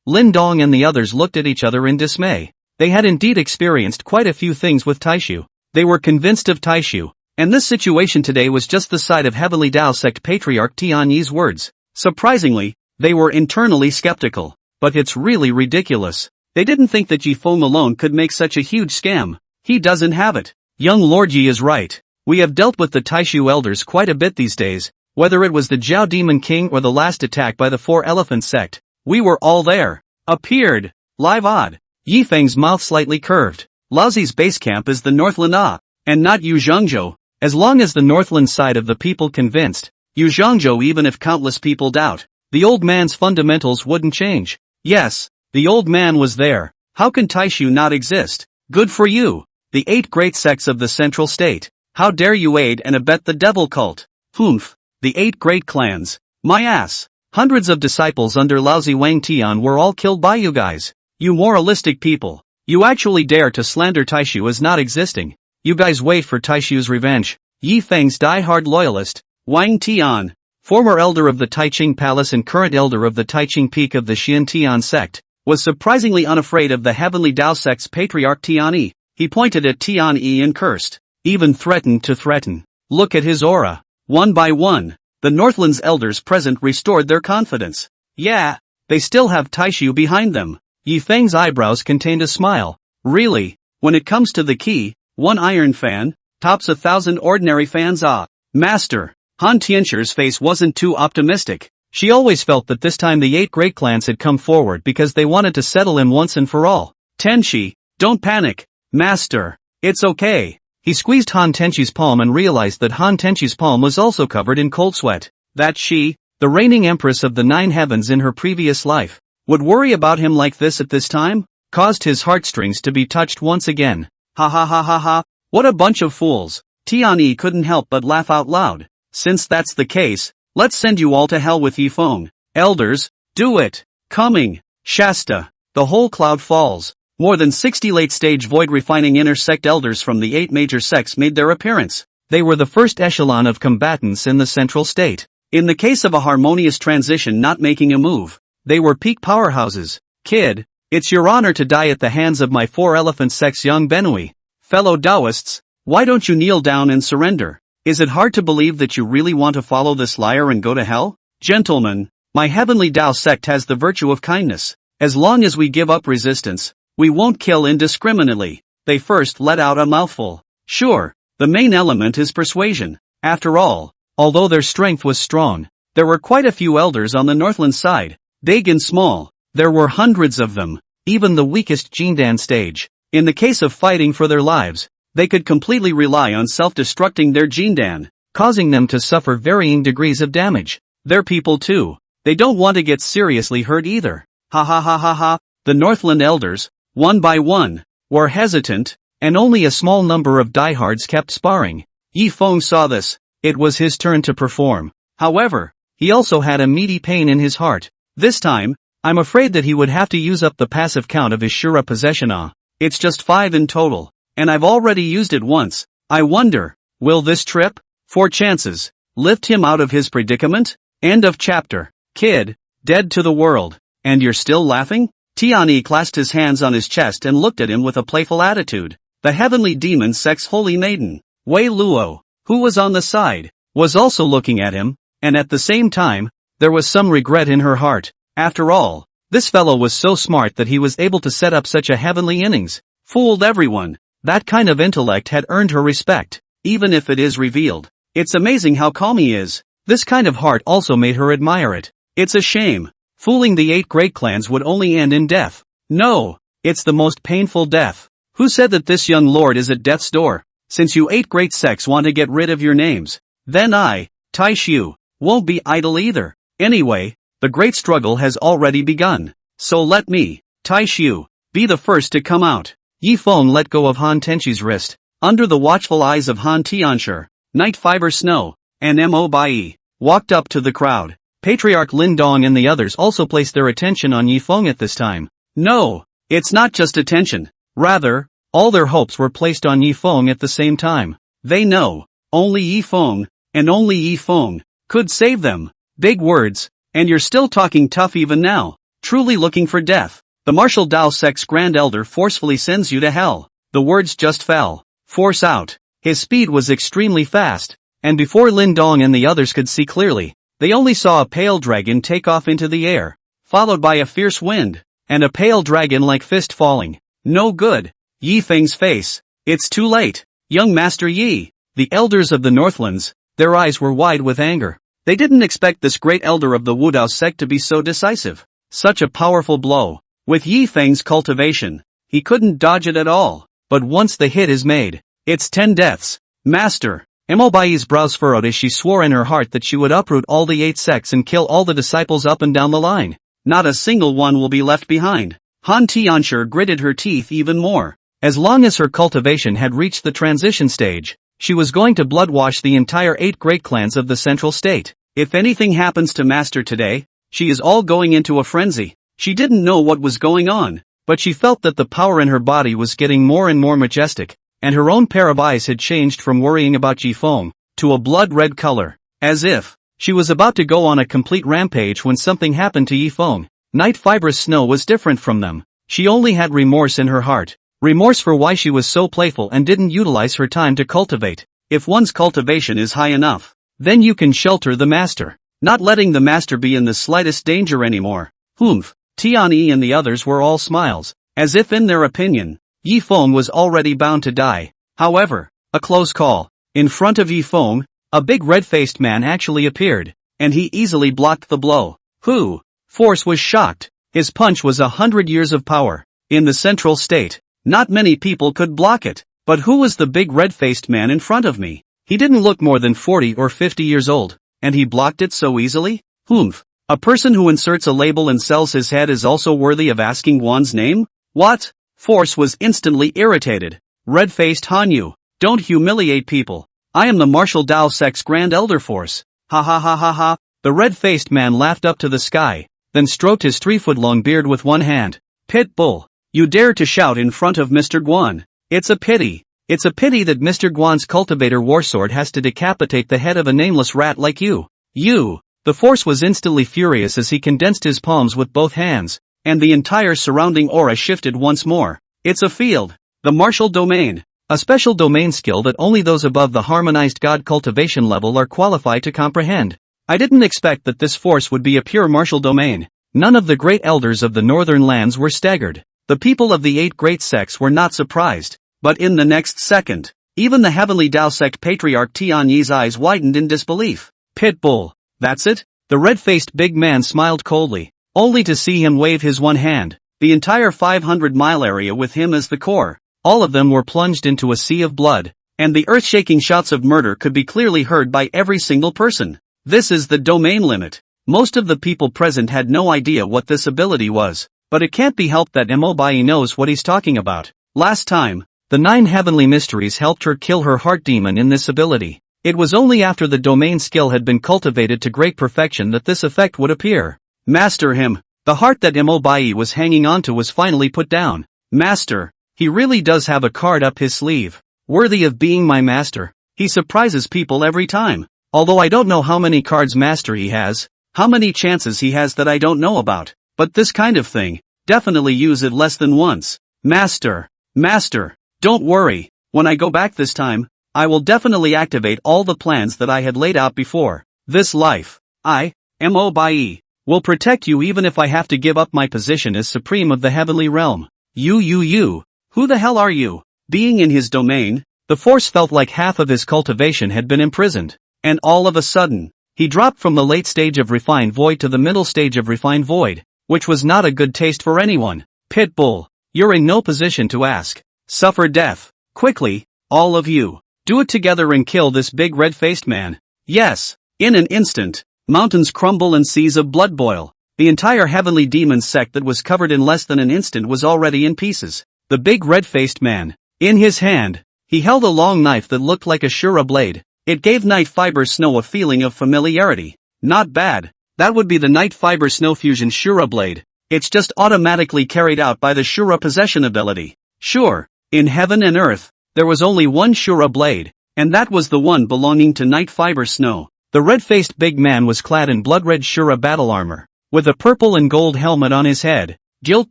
Lin Dong and the others looked at each other in dismay. They had indeed experienced quite a few things with Taishu. They were convinced of Taishu, and this situation today was just the side of Heavenly Dao sect patriarch Tianyi's words. Surprisingly, they were internally skeptical. But it's really ridiculous. They didn't think that Yi Feng alone could make such a huge scam. He doesn't have it. Young Lord Yi is right. We have dealt with the Taishu elders quite a bit these days, whether it was the Jiao Demon King or the last attack by the Four Elephant sect. We were all there. Appeared. Live odd. Yi Feng's mouth slightly curved. Laozi's base camp is the Northland and not Yuzhangzhou. As long as the Northland side of the people convinced, Yuzhangzhou even if countless people doubt, the old man's fundamentals wouldn't change. Yes, the old man was there. How can Taishu not exist? Good for you. The 8 great sects of the central state. How dare you aid and abet the devil cult? Humph. The 8 great clans. My ass. Hundreds of disciples under Laozi Wang Tian were all killed by you guys. You moralistic people. You actually dare to slander Taishu as not existing. You guys wait for Taishu's revenge. Yi Feng's die-hard loyalist, Wang Tian, former elder of the Taiching Palace and current elder of the Taiching Peak of the Xian sect, was surprisingly unafraid of the Heavenly Dao sect's patriarch Tianyi. He pointed at Tianyi and cursed, even threatened to threaten. Look at his aura. One by one, the Northland's elders present restored their confidence. Yeah, they still have Taishu behind them. Yi Feng's eyebrows contained a smile. Really, when it comes to the key, one iron fan tops 1,000 ordinary fans. Master. Han Tianxi's face wasn't too optimistic. She always felt that this time the 8 great clans had come forward because they wanted to settle him once and for all. Tenshi, don't panic. Master. It's okay. He squeezed Han Tenchi's palm and realized that Han Tenchi's palm was also covered in cold sweat. That she, the reigning empress of the 9 heavens in her previous life, would worry about him like this at this time, caused his heartstrings to be touched once again. Ha ha ha ha ha, what a bunch of fools. Tianyi couldn't help but laugh out loud. Since that's the case, let's send you all to hell with Yi Feng. Elders, do it. Coming. Shasta. The whole cloud falls. More than 60 late-stage void-refining inner-sect elders from the 8 major sects made their appearance. They were the first echelon of combatants in the central state. In the case of a harmonious transition not making a move, they were peak powerhouses. Kid, it's your honor to die at the hands of my 4 elephant sect's young Benui. Fellow Taoists, why don't you kneel down and surrender? Is it hard to believe that you really want to follow this liar and go to hell? Gentlemen, my Heavenly Dao sect has the virtue of kindness. As long as we give up resistance, we won't kill indiscriminately. They first let out a mouthful. Sure, the main element is persuasion. After all, although their strength was strong, there were quite a few elders on the Northland side, big and small. There were hundreds of them, even the weakest Jindan stage. In the case of fighting for their lives, they could completely rely on self-destructing their Jindan, causing them to suffer varying degrees of damage. They're people too. They don't want to get seriously hurt either. Ha ha ha ha ha. The Northland elders, one by one, were hesitant, and only a small number of diehards kept sparring. Yi Feng saw this. It was his turn to perform. However, he also had a meaty pain in his heart. This time, I'm afraid that he would have to use up the passive count of his Shura possession. It's just 5 in total, and I've already used it once. I wonder, will this trip, 4 chances, lift him out of his predicament? End of chapter. Kid, dead to the world, and you're still laughing? Tianyi clasped his hands on his chest and looked at him with a playful attitude. The Heavenly Demon sect's holy maiden, Wei Luo, who was on the side, was also looking at him, and at the same time, there was some regret in her heart. After all, this fellow was so smart that he was able to set up such a heavenly innings. Fooled everyone. That kind of intellect had earned her respect, even if it is revealed. It's amazing how calm he is. This kind of heart also made her admire it. It's a shame. Fooling the 8 great clans would only end in death. No, it's the most painful death. Who said that this young lord is at death's door? Since you 8 great sects want to get rid of your names, then I, Tai Xiu, won't be idle either. Anyway, the great struggle has already begun. So let me, Tai Xiu, be the first to come out. Yi Feng let go of Han Tenchi's wrist. Under the watchful eyes of Han Tianshi, Night Fiber Snow, and Mo Bai, walked up to the crowd. Patriarch Lin Dong and the others also placed their attention on Yi Feng at this time. No, it's not just attention. Rather, all their hopes were placed on Yi Feng at the same time. They know, only Yi Feng, and only Yi Feng, could save them. Big words, and you're still talking tough even now. Truly looking for death. The martial Dao sect's Grand Elder forcefully sends you to hell. The words just fell. Force out. His speed was extremely fast, and before Lin Dong and the others could see clearly, they only saw a pale dragon take off into the air, followed by a fierce wind, and a pale dragon-like fist falling. No good. Yi Feng's face. It's too late. Young Master Yi. The elders of the Northlands, their eyes were wide with anger. They didn't expect this great elder of the Wudao sect to be so decisive. Such a powerful blow. With Yi Feng's cultivation, he couldn't dodge it at all. But once the hit is made, it's 10 deaths. Master. Mo Bai's brows furrowed as she swore in her heart that she would uproot all the 8 sects and kill all the disciples up and down the line. Not a single one will be left behind. Han Tianshi gritted her teeth even more. As long as her cultivation had reached the transition stage, she was going to bloodwash the entire 8 great clans of the central state. If anything happens to Master today, she is all going into a frenzy. She didn't know what was going on, but she felt that the power in her body was getting more and more majestic, and her own pair of eyes had changed from worrying about Yi Feng to a blood-red color, as if she was about to go on a complete rampage when something happened to Yi Feng. Night Fibrous Snow was different from them. She only had remorse in her heart. Remorse for why she was so playful and didn't utilize her time to cultivate. If one's cultivation is high enough, then you can shelter the master, not letting the master be in the slightest danger anymore. Humph. Tianyi and the others were all smiles, as if in their opinion, Yi Feng was already bound to die. However, a close call. In front of Yi Feng, a big red-faced man actually appeared, and he easily blocked the blow. Who? Force was shocked. His punch was 100 years of power. In the central state, not many people could block it. But who was the big red-faced man in front of me? He didn't look more than 40 or 50 years old, and he blocked it so easily? Humph. A person who inserts a label and sells his head is also worthy of asking one's name? What? Force was instantly irritated. Red-faced Hanyu, don't humiliate people. I am the martial Dao sect's Grand Elder Force. Ha ha ha ha ha. The red-faced man laughed up to the sky, then stroked his 3-foot-long beard with one hand. Pit bull. You dare to shout in front of Mr. Guan. It's a pity. It's a pity that Mr. Guan's cultivator warsword has to decapitate the head of a nameless rat like you. You. The force was instantly furious as he condensed his palms with both hands, and the entire surrounding aura shifted once more. It's a field. The martial domain. A special domain skill that only those above the harmonized god cultivation level are qualified to comprehend. I didn't expect that this force would be a pure martial domain. None of the great elders of the northern lands were staggered. The people of the 8 great sects were not surprised. But in the next second, even the heavenly Dao sect patriarch Tianyi's eyes widened in disbelief. Pit bull. That's it? The red-faced big man smiled coldly, only to see him wave his one hand. The entire 500-mile area with him as the core. All of them were plunged into a sea of blood, and the earth-shaking shouts of murder could be clearly heard by every single person. This is the domain limit. Most of the people present had no idea what this ability was, but it can't be helped that Mo Bai knows what he's talking about. Last time, the 9 heavenly mysteries helped her kill her heart demon in this ability. It was only after the domain skill had been cultivated to great perfection that this effect would appear. Master him. The heart that Mo Bai was hanging onto was finally put down. Master. He really does have a card up his sleeve. Worthy of being my master. He surprises people every time. Although I don't know how many cards master he has, how many chances he has that I don't know about. But this kind of thing, definitely use it less than once. Master. Master. Don't worry. When I go back this time, I will definitely activate all the plans that I had laid out before. This life, I, Mobai, will protect you even if I have to give up my position as supreme of the heavenly realm. You, who the hell are you? Being in his domain, the force felt like half of his cultivation had been imprisoned, and all of a sudden, he dropped from the late stage of refined void to the middle stage of refined void, which was not a good taste for anyone. Pitbull, you're in no position to ask. Suffer death. Quickly, all of you. Do it together and kill this big red-faced man. Yes. In an instant, mountains crumble and seas of blood boil. The entire heavenly demon sect that was covered in less than an instant was already in pieces. The big red-faced man. In his hand, he held a long knife that looked like a Shura blade. It gave Night Fiber Snow a feeling of familiarity. Not bad. That would be the Night Fiber Snow Fusion Shura blade. It's just automatically carried out by the Shura possession ability. Sure, in heaven and earth, there was only one Shura blade, and that was the one belonging to Night Fiber Snow. The red-faced big man was clad in blood-red Shura battle armor, with a purple and gold helmet on his head, gilt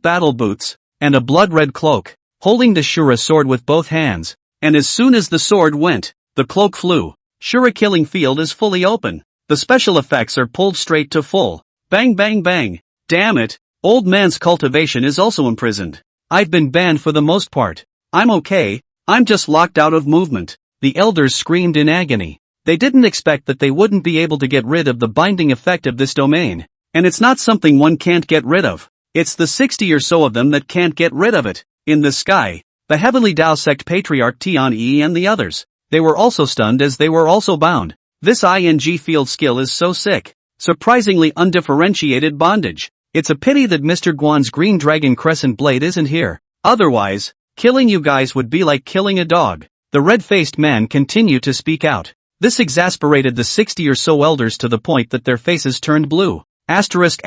battle boots, and a blood-red cloak, holding the Shura sword with both hands, and as soon as the sword went, the cloak flew. Shura killing field is fully open. The special effects are pulled straight to full. Bang bang bang. Damn it, old man's cultivation is also imprisoned. I've been banned for the most part. I'm okay, I'm just locked out of movement. The elders screamed in agony. They didn't expect that they wouldn't be able to get rid of the binding effect of this domain. And it's not something one can't get rid of. It's the 60 or so of them that can't get rid of it. In the sky, the heavenly Tao sect patriarch Tian Yi and the others. They were also stunned as they were also bound. This ING field skill is so sick. Surprisingly undifferentiated bondage. It's a pity that Mr. Guan's green dragon crescent blade isn't here. Otherwise, killing you guys would be like killing a dog. The red-faced man continued to speak out. This exasperated the 60 or so elders to the point that their faces turned blue. Asterisk.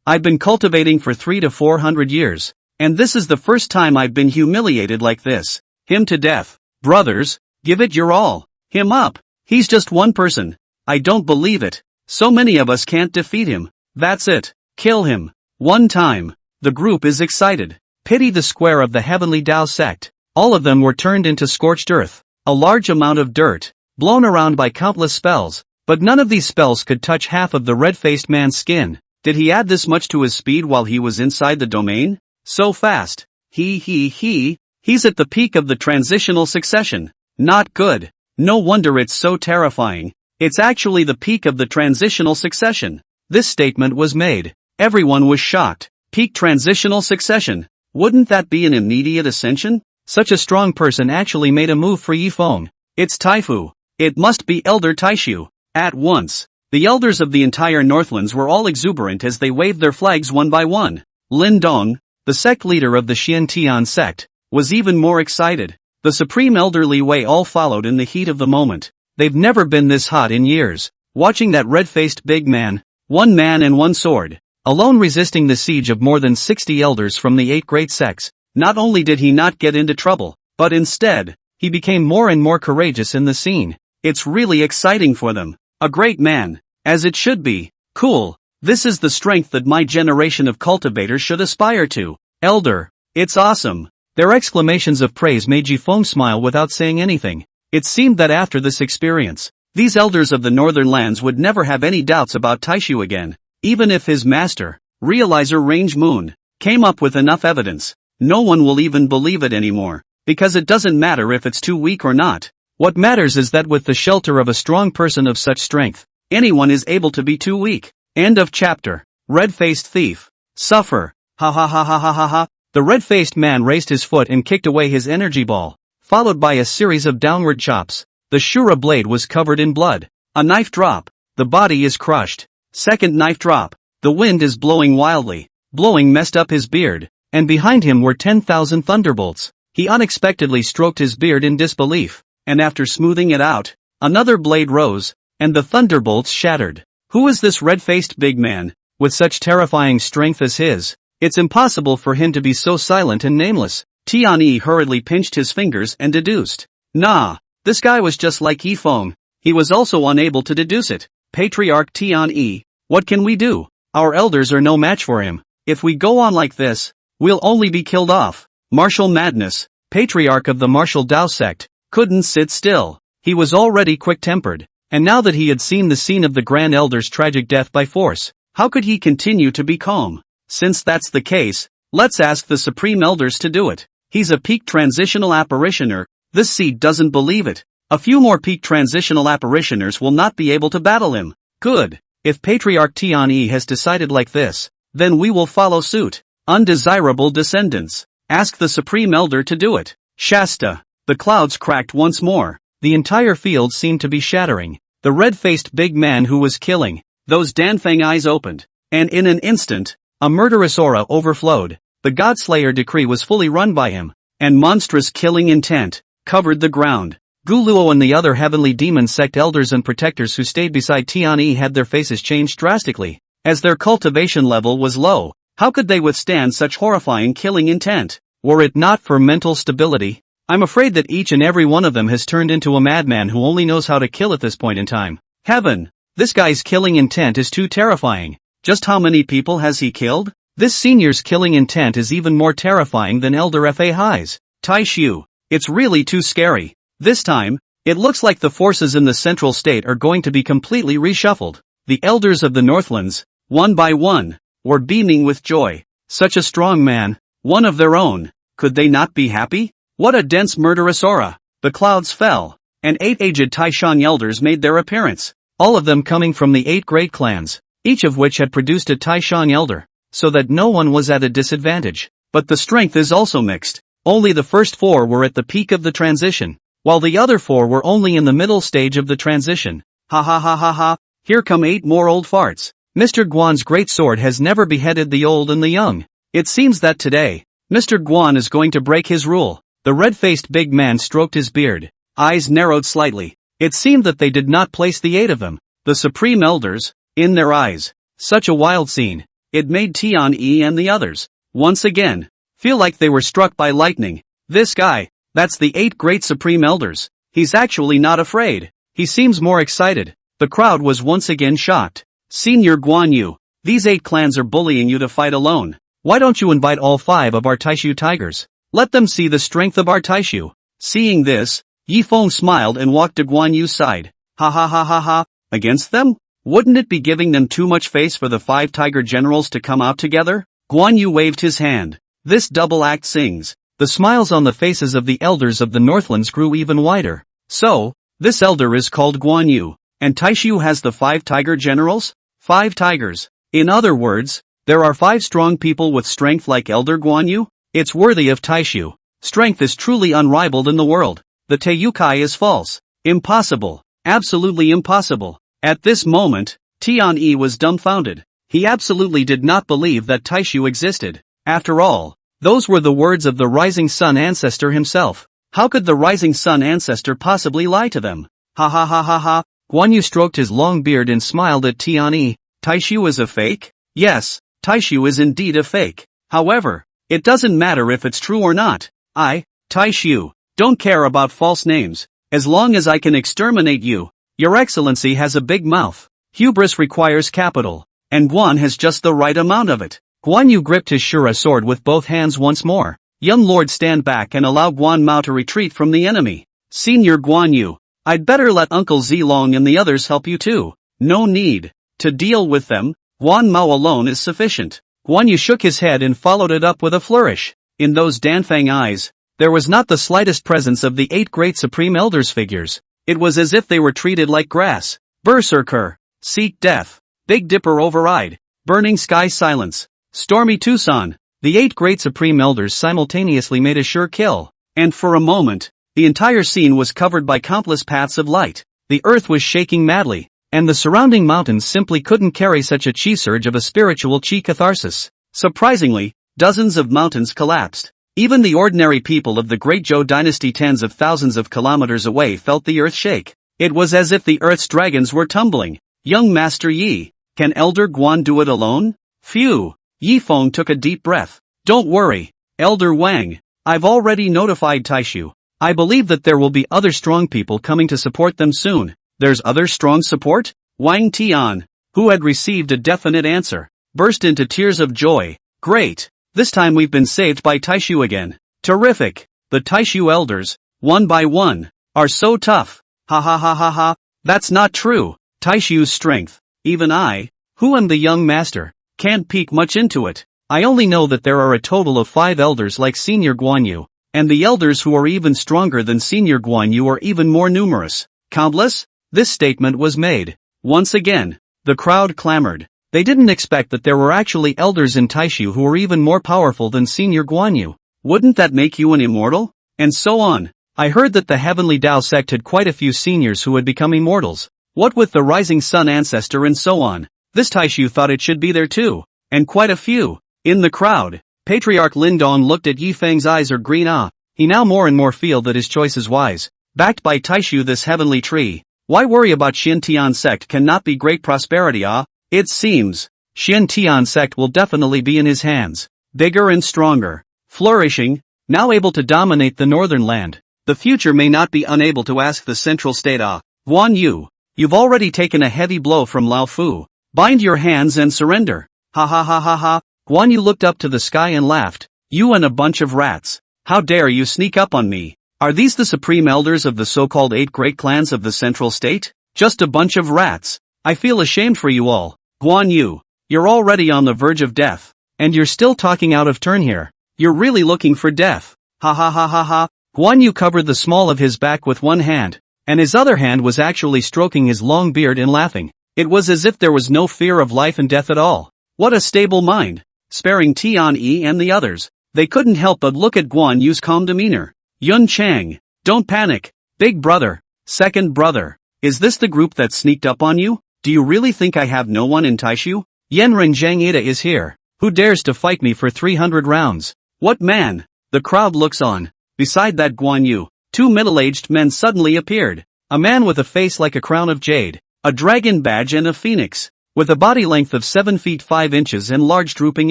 I've been cultivating for 300 to 400 years. And this is the first time I've been humiliated like this. Him to death. Brothers, give it your all. Him up. He's just one person. I don't believe it. So many of us can't defeat him. That's it. Kill him. One time. The group is excited. Pity the square of the heavenly Tao sect. All of them were turned into scorched earth. A large amount of dirt. Blown around by countless spells. But none of these spells could touch half of the red-faced man's skin. Did he add this much to his speed while he was inside the domain? So fast. He's at the peak of the transitional succession. Not good. No wonder it's so terrifying. It's actually the peak of the transitional succession. This statement was made. Everyone was shocked. Peak transitional succession. Wouldn't that be an immediate ascension? Such a strong person actually made a move for Yifeng. It's Taifu. It must be Elder Taishu. At once, the elders of the entire Northlands were all exuberant as they waved their flags one by one. Lin Dong, the sect leader of the Xiantian sect, was even more excited. The supreme elderly Wei all followed in the heat of the moment. They've never been this hot in years. Watching that red-faced big man, one man and one sword, alone resisting the siege of more than 60 elders from the 8 great sects, not only did he not get into trouble, but instead, he became more and more courageous in the scene. It's really exciting for them. A great man. As it should be. Cool. This is the strength that my generation of cultivators should aspire to. Elder. It's awesome. Their exclamations of praise made Yifeng smile without saying anything. It seemed that after this experience, these elders of the northern lands would never have any doubts about Taishu again. Even if his master, Realizer Range Moon, came up with enough evidence, no one will even believe it anymore. Because it doesn't matter if it's too weak or not. What matters is that with the shelter of a strong person of such strength, anyone is able to be too weak. End of chapter. Red-faced thief. Suffer. Ha. The red-faced man raised his foot and kicked away his energy ball, followed by a series of downward chops. The Shura blade was covered in blood. A knife drop. The body is crushed. Second knife drop. The wind is blowing wildly. Blowing messed up his beard, and behind him were 10,000 thunderbolts. He unexpectedly stroked his beard in disbelief, and after smoothing it out, another blade rose, and the thunderbolts shattered. Who is this red-faced big man, with such terrifying strength as his? It's impossible for him to be so silent and nameless. Tian Yi hurriedly pinched his fingers and deduced. Nah, this guy was just like Yifeng. He was also unable to deduce it. Patriarch Tian Yi, what can we do? Our elders are no match for him. If we go on like this, we'll only be killed off. Martial madness. Patriarch of the martial Tao sect couldn't sit still. He was already quick-tempered, And now that he had seen the scene of the Grand Elder's tragic death by force, how could he continue to be calm? Since that's the case, let's ask the Supreme Elders to do it. He's a peak transitional apparitioner. This seed doesn't believe it. A few more peak transitional apparitioners will not be able to battle him. Good. If Patriarch Tian has decided like this, then we will follow suit. Undesirable descendants. Ask the Supreme Elder to do it. Shasta. The clouds cracked once more. The entire field seemed to be shattering. The red-faced big man who was killing, those Danfang eyes opened, and in an instant, a murderous aura overflowed. The Godslayer decree was fully run by him, and monstrous killing intent covered the ground. Guluo and the other heavenly demon sect elders and protectors who stayed beside Tian had their faces changed drastically, as their cultivation level was low. How could they withstand such horrifying killing intent? Were it not for mental stability, I'm afraid that each and every one of them has turned into a madman who only knows how to kill at this point in time. Heaven! This guy's killing intent is too terrifying. Just how many people has he killed? This senior's killing intent is even more terrifying than Elder Fa Hai's. Taishu. It's really too scary. This time, it looks like the forces in the central state are going to be completely reshuffled. The elders of the Northlands, one by one, were beaming with joy. Such a strong man, one of their own. Could they not be happy? What a dense murderous aura. The clouds fell, and 8 aged Taishan elders made their appearance, all of them coming from the 8 great clans, each of which had produced a Taishan elder, so that no one was at a disadvantage. But the strength is also mixed. Only the first 4 were at the peak of the transition, while the other 4 were only in the middle stage of the transition. Ha ha ha ha ha, here come 8 more old farts. Mr. Guan's great sword has never beheaded the old and the young. It seems that today, Mr. Guan is going to break his rule. The red-faced big man stroked his beard, eyes narrowed slightly. It seemed that they did not place the 8 of them, the Supreme Elders, in their eyes. Such a wild scene. It made Tian and the others, once again, feel like they were struck by lightning. This guy, that's the 8 great Supreme Elders. He's actually not afraid. He seems more excited. The crowd was once again shocked. Senior Guan Yu, these 8 clans are bullying you to fight alone. Why don't you invite all 5 of our Taishu tigers? Let them see the strength of our Taishu. Seeing this, Yi Feng smiled and walked to Guan Yu's side. Ha ha ha ha ha, against them? Wouldn't it be giving them too much face for the 5 tiger generals to come out together? Guan Yu waved his hand. This double act sings. The smiles on the faces of the elders of the Northlands grew even wider. So, this elder is called Guan Yu, and Taishu has the 5 tiger generals? 5 tigers. In other words, there are 5 strong people with strength like Elder Guan Yu? It's worthy of Taishu. Strength is truly unrivaled in the world. The Teiyukai is false. Impossible. Absolutely impossible. At this moment, Tian was dumbfounded. He absolutely did not believe that Taishu existed. After all, those were the words of the Rising Sun ancestor himself. How could the Rising Sun ancestor possibly lie to them? Ha ha ha ha ha. Guan Yu stroked his long beard and smiled at Tian. Taishu is a fake? Yes, Taishu is indeed a fake. However, it doesn't matter if it's true or not. I, Taishu, don't care about false names. As long as I can exterminate you. Your Excellency has a big mouth. Hubris requires capital, and Guan has just the right amount of it. Guan Yu gripped his Shura sword with both hands once more. Young Lord, stand back and allow Guan Mao to retreat from the enemy. Senior Guan Yu, I'd better let Uncle Zilong and the others help you too. No need to deal with them. Guan Mao alone is sufficient. Guan Yu shook his head and followed it up with a flourish. In those Danfang eyes, there was not the slightest presence of the 8 great Supreme Elders figures. It was as if they were treated like grass. Berserker, seek death. Big Dipper override. Burning sky silence. Stormy Tucson. The 8 great Supreme Elders simultaneously made a sure kill. And for a moment, the entire scene was covered by countless paths of light. The earth was shaking madly, and the surrounding mountains simply couldn't carry such a chi surge of a spiritual chi catharsis. Surprisingly, dozens of mountains collapsed. Even the ordinary people of the Great Zhou dynasty tens of thousands of kilometers away felt the earth shake. It was as if the earth's dragons were tumbling. Young Master Yi, can Elder Guan do it alone? Phew. Yi Feng took a deep breath. Don't worry, Elder Wang. I've already notified Taishu. I believe that there will be other strong people coming to support them soon. There's other strong support? Wang Tian, who had received a definite answer, burst into tears of joy. Great. This time we've been saved by Taishu again. Terrific. The Taishu elders, one by one, are so tough. Ha ha ha ha ha. That's not true. Taishu's strength. Even I, who am the young master, can't peek much into it. I only know that there are a total of 5 elders like Senior Guanyu, and the elders who are even stronger than Senior Guanyu are even more numerous. Countless? This statement was made. Once again, the crowd clamored. They didn't expect that there were actually elders in Taishu who were even more powerful than Senior Guanyu. Wouldn't that make you an immortal? And so on. I heard that the Heavenly Tao sect had quite a few seniors who had become immortals. What with the Rising Sun ancestor and so on. This Taishu thought it should be there too. And quite a few. In the crowd, Patriarch Lindong looked at Yifeng's eyes are green. He now more and more feel that his choice is wise. Backed by Taishu, this heavenly tree. Why worry about Xintian sect cannot be great prosperity. It seems. Xintian sect will definitely be in his hands. Bigger and stronger. Flourishing. Now able to dominate the northern land. The future may not be unable to ask the central state. Guan Yu. You've already taken a heavy blow from Lao Fu. Bind your hands and surrender. Ha ha ha ha ha. Guan Yu looked up to the sky and laughed. You and a bunch of rats. How dare you sneak up on me? Are these the supreme elders of the so-called 8 great clans of the central state? Just a bunch of rats. I feel ashamed for you all. Guan Yu, you're already on the verge of death. And you're still talking out of turn here. You're really looking for death. Ha ha ha ha ha. Guan Yu covered the small of his back with one hand, and his other hand was actually stroking his long beard and laughing. It was as if there was no fear of life and death at all. What a stable mind. Sparing Tian Yi and the others, they couldn't help but look at Guan Yu's calm demeanor. Yun Chang, don't panic. Big brother, second brother, is this the group that sneaked up on you? Do you really think I have no one in Taishu? Yenren Zhang Ada is here. Who dares to fight me for 300 rounds? What man? The crowd looks on. Beside that Guan Yu, 2 middle-aged men suddenly appeared. A man with a face like a crown of jade, a dragon badge and a phoenix, with a body length of 7 feet 5 inches and large drooping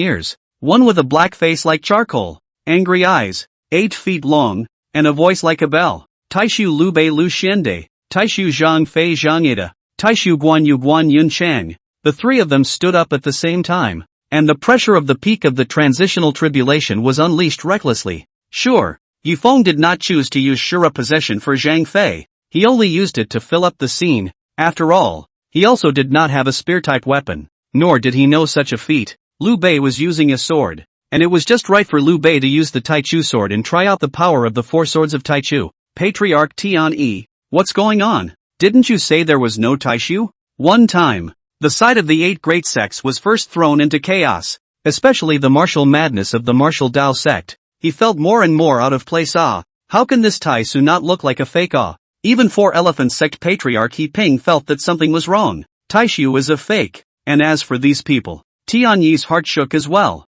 ears. One with a black face like charcoal, angry eyes, 8 feet long, and a voice like a bell. Taishu Lu Bei Lu Xiande, Taishu Zhang Fei Zhang Ada, Taishu Guan Yu Guan Yun Chang. The 3 of them stood up at the same time, and the pressure of the peak of the transitional tribulation was unleashed recklessly. Sure, Yifeng did not choose to use Shura possession for Zhang Fei. He only used it to fill up the scene. After all, he also did not have a spear-type weapon, nor did he know such a feat. Liu Bei was using a sword, and it was just right for Liu Bei to use the Taichu sword and try out the power of the 4 swords of Taichu. Patriarch Tian Yi, what's going on? Didn't you say there was no Taishu? One time, the site of the 8 great sects was first thrown into chaos, especially the martial madness of the martial Dao sect. He felt more and more out of place. How can this Taisu not look like a fake? Even 4 Elephant sect Patriarch He Ping felt that something was wrong. Taishu is a fake. And as for these people, Tian Yi's heart shook as well.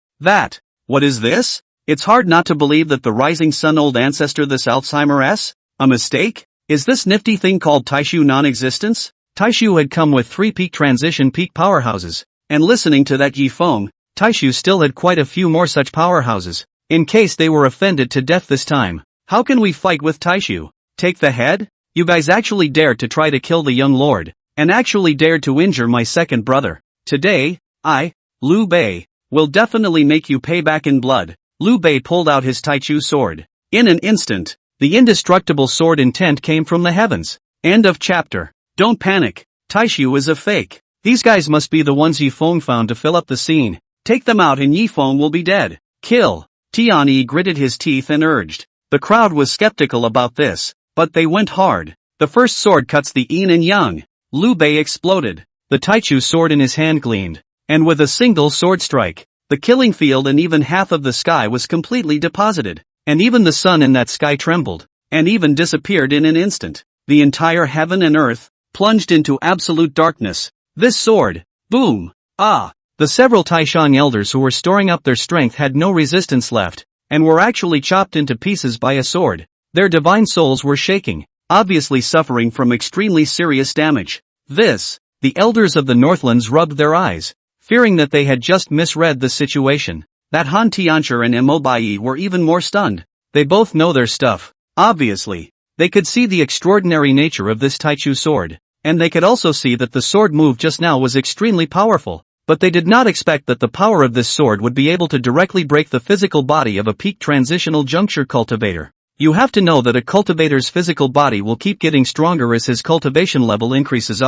What is this? It's hard not to believe that the Rising Sun old ancestor this Alzheimer's? A mistake? Is this nifty thing called Taishu non-existence? Taishu had come with 3 peak transition peak powerhouses, and listening to that Yifeng, Taishu still had quite a few more such powerhouses, in case they were offended to death this time. How can we fight with Taishu? Take the head? You guys actually dared to try to kill the young lord, and actually dared to injure my second brother. Today, I, Liu Bei, will definitely make you pay back in blood. Liu Bei pulled out his Taichu sword. In an instant, the indestructible sword intent came from the heavens. End of chapter. Don't panic. Taishu is a fake. These guys must be the ones Yifeng found to fill up the scene. Take them out and Yifeng will be dead. Kill. Tian Yi gritted his teeth and urged. The crowd was skeptical about this, but they went hard. The first sword cuts the yin and yang. Liu Bei exploded. The Taichu sword in his hand gleamed, and with a single sword strike, the killing field and even half of the sky was completely deposited, and even the sun in that sky trembled, and even disappeared in an instant. The entire heaven and earth plunged into absolute darkness. This sword, boom, the several Taishang elders who were storing up their strength had no resistance left, and were actually chopped into pieces by a sword. Their divine souls were shaking, obviously suffering from extremely serious damage. The elders of the Northlands rubbed their eyes, fearing that they had just misread the situation. That Han Tiancher and Mo Bai were even more stunned. They both know their stuff. Obviously, they could see the extraordinary nature of this Taichu sword, and they could also see that the sword move just now was extremely powerful, but they did not expect that the power of this sword would be able to directly break the physical body of a peak transitional juncture cultivator. You have to know that a cultivator's physical body will keep getting stronger as his cultivation level increases.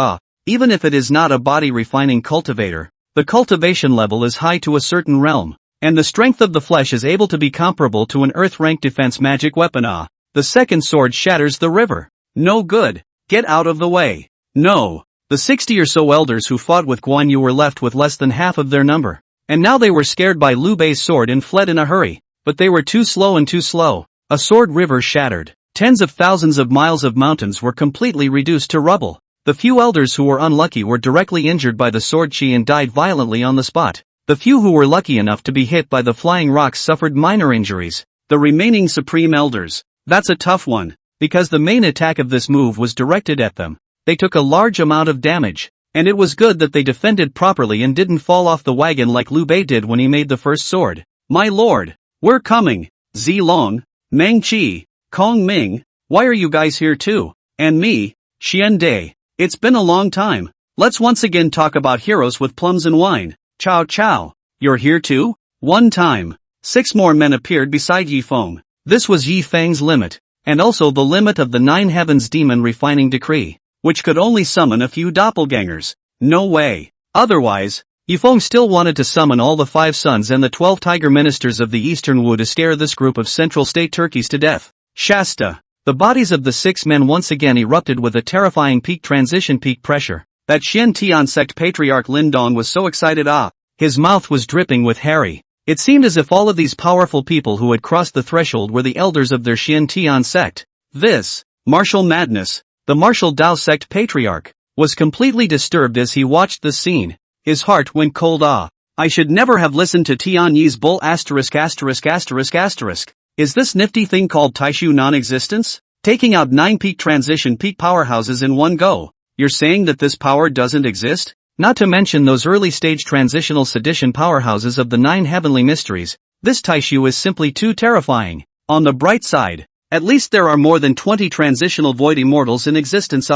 Even if it is not a body refining cultivator, the cultivation level is high to a certain realm, and the strength of the flesh is able to be comparable to an earth-rank defense magic weapon. The second sword shatters the river. No good. Get out of the way. No. The 60 or so elders who fought with Guan Yu were left with less than half of their number. And now they were scared by Liu Bei's sword and fled in a hurry. But they were too slow and too slow. A sword river shattered. Tens of thousands of miles of mountains were completely reduced to rubble. The few elders who were unlucky were directly injured by the sword chi and died violently on the spot. The few who were lucky enough to be hit by the flying rocks suffered minor injuries. The remaining supreme elders. That's a tough one, because the main attack of this move was directed at them. They took a large amount of damage, and it was good that they defended properly and didn't fall off the wagon like Liu Bei did when he made the first sword. My lord, we're coming. Zilong, Meng Qi, Kong Ming, why are you guys here too? And me, Xian Dai. It's been a long time. Let's once again talk about heroes with plums and wine. Chow chow. You're here too? One time. 6 more men appeared beside Yi Feng. This was Yi Feng's limit, and also the limit of the 9 heavens demon refining decree, which could only summon a few doppelgangers. No way. Otherwise, Yi Feng still wanted to summon all the 5 sons and the 12 tiger ministers of the Eastern Wu to scare this group of central state turkeys to death. Shasta. The bodies of the 6 men once again erupted with a terrifying peak transition peak pressure. That Xian Tian sect patriarch Lin Dong was so excited. His mouth was dripping with Harry. It seemed as if all of these powerful people who had crossed the threshold were the elders of their Xian Tian sect. This, martial madness, the martial Dao sect patriarch, was completely disturbed as he watched this scene. His heart went cold. I should never have listened to Tian Yi's bull *********. Is this nifty thing called Taishu non-existence? Taking out 9 peak transition peak powerhouses in one go. You're saying that this power doesn't exist? Not to mention those early-stage transitional sedition powerhouses of the 9 heavenly mysteries. This Taishu is simply too terrifying. On the bright side, at least there are more than 20 transitional void immortals in existence.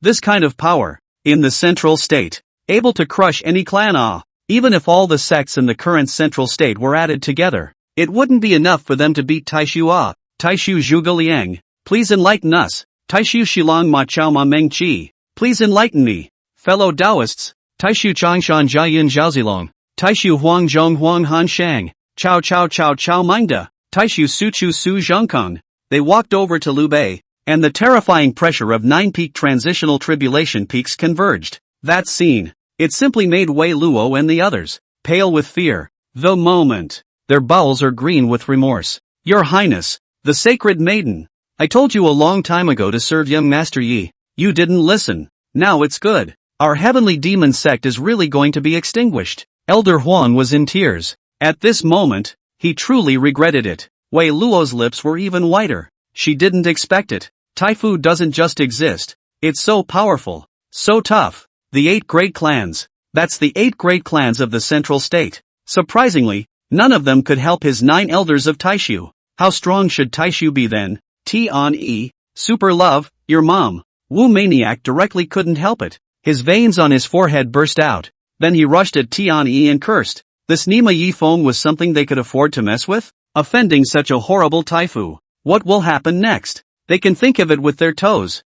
This kind of power, in the central state, able to crush any clan. Even if all the sects in the current central state were added together, it wouldn't be enough for them to beat Taishu. Taishu Zhuge Liang, please enlighten us. Taishu Shilong Ma Chao Ma Meng Qi, please enlighten me. Fellow Taoists. Taishu Changshan Jiayin Zhaozilong, Taishu Huang Zhong Huang Han Shang, Chao Chao Chao Chao Mingda, Taishu Suchu Su Zhongkong. They walked over to Liu Bei, and the terrifying pressure of 9 peak transitional tribulation peaks converged. That scene, it simply made Wei Luo and the others pale with fear. The moment, their bowels are green with remorse. Your Highness, the sacred maiden. I told you a long time ago to serve young Master Yi. You didn't listen. Now it's good. Our heavenly demon sect is really going to be extinguished. Elder Huan was in tears. At this moment, he truly regretted it. Wei Luo's lips were even whiter. She didn't expect it. Taifu doesn't just exist. It's so powerful. So tough. The 8 great clans. That's the 8 great clans of the central state. Surprisingly, none of them could help his 9 elders of Taishu. How strong should Taishu be then? Tian Yi, super love, your mom. Wu Maniac directly couldn't help it. His veins on his forehead burst out. Then he rushed at Tian Yi and cursed. This Nima Yi Feng was something they could afford to mess with? Offending such a horrible Taifu. What will happen next? They can think of it with their toes.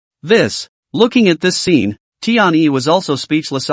Looking at this scene, Tian Yi was also speechless.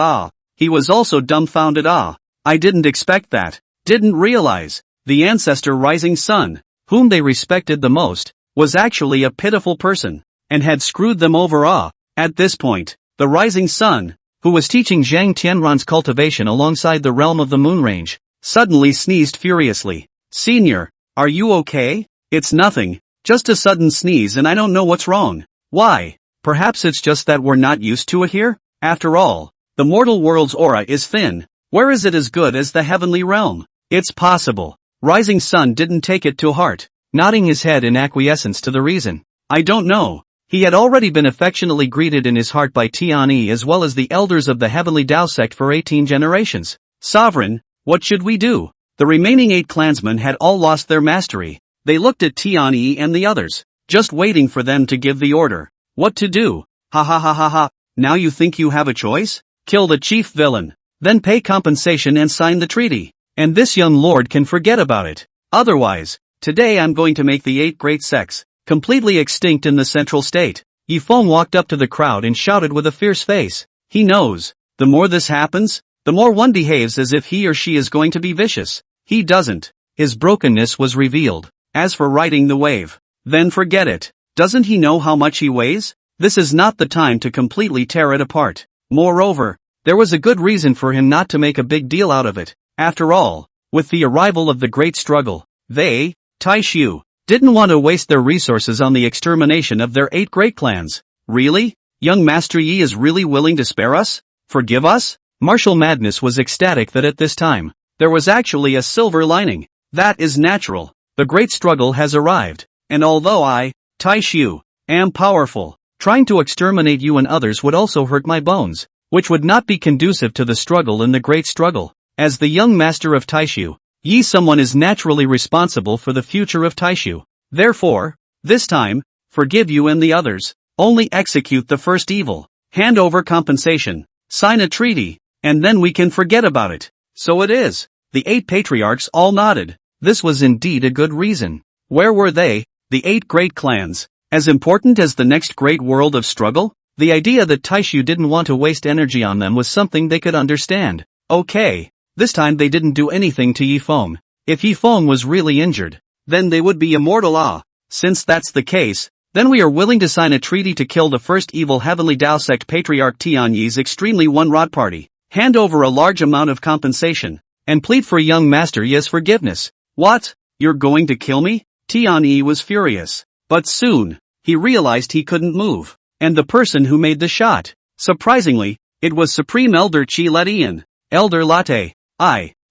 He was also dumbfounded. I didn't expect that. Didn't realize. The ancestor rising sun, whom they respected the most, was actually a pitiful person, and had screwed them over. At this point, the rising sun, who was teaching Zhang Tianran's cultivation alongside the realm of the moon range, suddenly sneezed furiously. Senior, are you okay? It's nothing, just a sudden sneeze and I don't know what's wrong. Why? Perhaps it's just that we're not used to it here? After all, the mortal world's aura is thin. Where is it as good as the heavenly realm? It's possible. Rising sun didn't take it to heart, nodding his head in acquiescence to the reason. I don't know. He had already been affectionately greeted in his heart by Tian Yi as well as the elders of the heavenly Dao sect for 18 generations. Sovereign, what should we do? The remaining 8 clansmen had all lost their mastery. They looked at Tian Yi and the others, just waiting for them to give the order. What to do? Ha ha ha ha ha. Now you think you have a choice? Kill the chief villain, then pay compensation and sign the treaty. And this young lord can forget about it. Otherwise, today I'm going to make the 8 great sects completely extinct in the central state. Yifeng walked up to the crowd and shouted with a fierce face. He knows. The more this happens, the more one behaves as if he or she is going to be vicious. He doesn't. His brokenness was revealed. As for riding the wave, then forget it. Doesn't he know how much he weighs? This is not the time to completely tear it apart. Moreover, there was a good reason for him not to make a big deal out of it. After all, with the arrival of the Great Struggle, they, Taishu, didn't want to waste their resources on the extermination of their 8 great clans. Really? Young Master Yi is really willing to spare us? Forgive us? Martial Madness was ecstatic that at this time, there was actually a silver lining. That is natural. The Great Struggle has arrived, and although I, Taishu, am powerful, trying to exterminate you and others would also hurt my bones, which would not be conducive to the struggle in the Great Struggle. As the young master of Taishu, Yi someone is naturally responsible for the future of Taishu. Therefore, this time, forgive you and the others, only execute the first evil, hand over compensation, sign a treaty, and then we can forget about it. So it is. The 8 patriarchs all nodded. This was indeed a good reason. Where were they, the 8 great clans, as important as the next great world of struggle? The idea that Taishu didn't want to waste energy on them was something they could understand. Okay. This time they didn't do anything to Yifeng. If Yifeng was really injured, then they would be immortal. Since that's the case, then we are willing to sign a treaty to kill the first evil Heavenly Dao Sect Patriarch Tianyi's extremely one-rod party, hand over a large amount of compensation, and plead for young Master Yi's forgiveness. What? You're going to kill me? Tianyi was furious. But soon, he realized he couldn't move, and the person who made the shot, surprisingly, it was Supreme Elder Chi Letian, Elder Latte.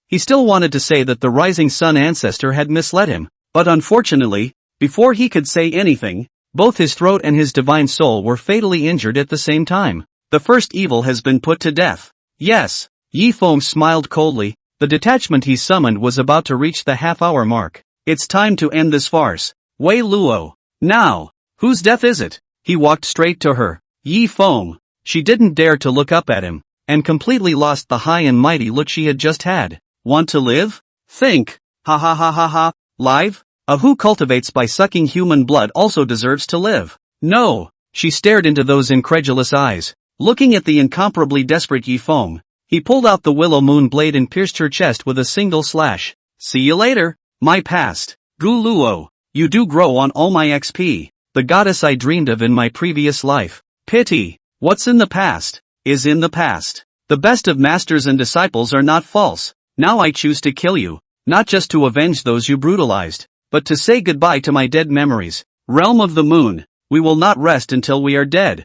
He still wanted to say that the Rising Sun ancestor had misled him, but unfortunately, before he could say anything, both his throat and his divine soul were fatally injured at the same time. The first evil has been put to death. Yes, Yifeng smiled coldly. The detachment he summoned was about to reach the half-hour mark. It's time to end this farce. Wei Luo. Now, whose death is it? He walked straight to her. Yifeng. She didn't dare to look up at him, and completely lost the high and mighty look she had just had. Want to live? Think. Ha ha ha ha ha. Live? Who cultivates by sucking human blood also deserves to live. No. She stared into those incredulous eyes. Looking at the incomparably desperate Yifeng, he pulled out the willow moon blade and pierced her chest with a single slash. See you later, my past. Gu Luo. You do grow on all my XP. The goddess I dreamed of in my previous life. Pity. What's in the past is in the past. The best of masters and disciples are not false. Now I choose to kill you, not just to avenge those you brutalized, but to say goodbye to my dead memories. Realm of the Moon, we will not rest until we are dead.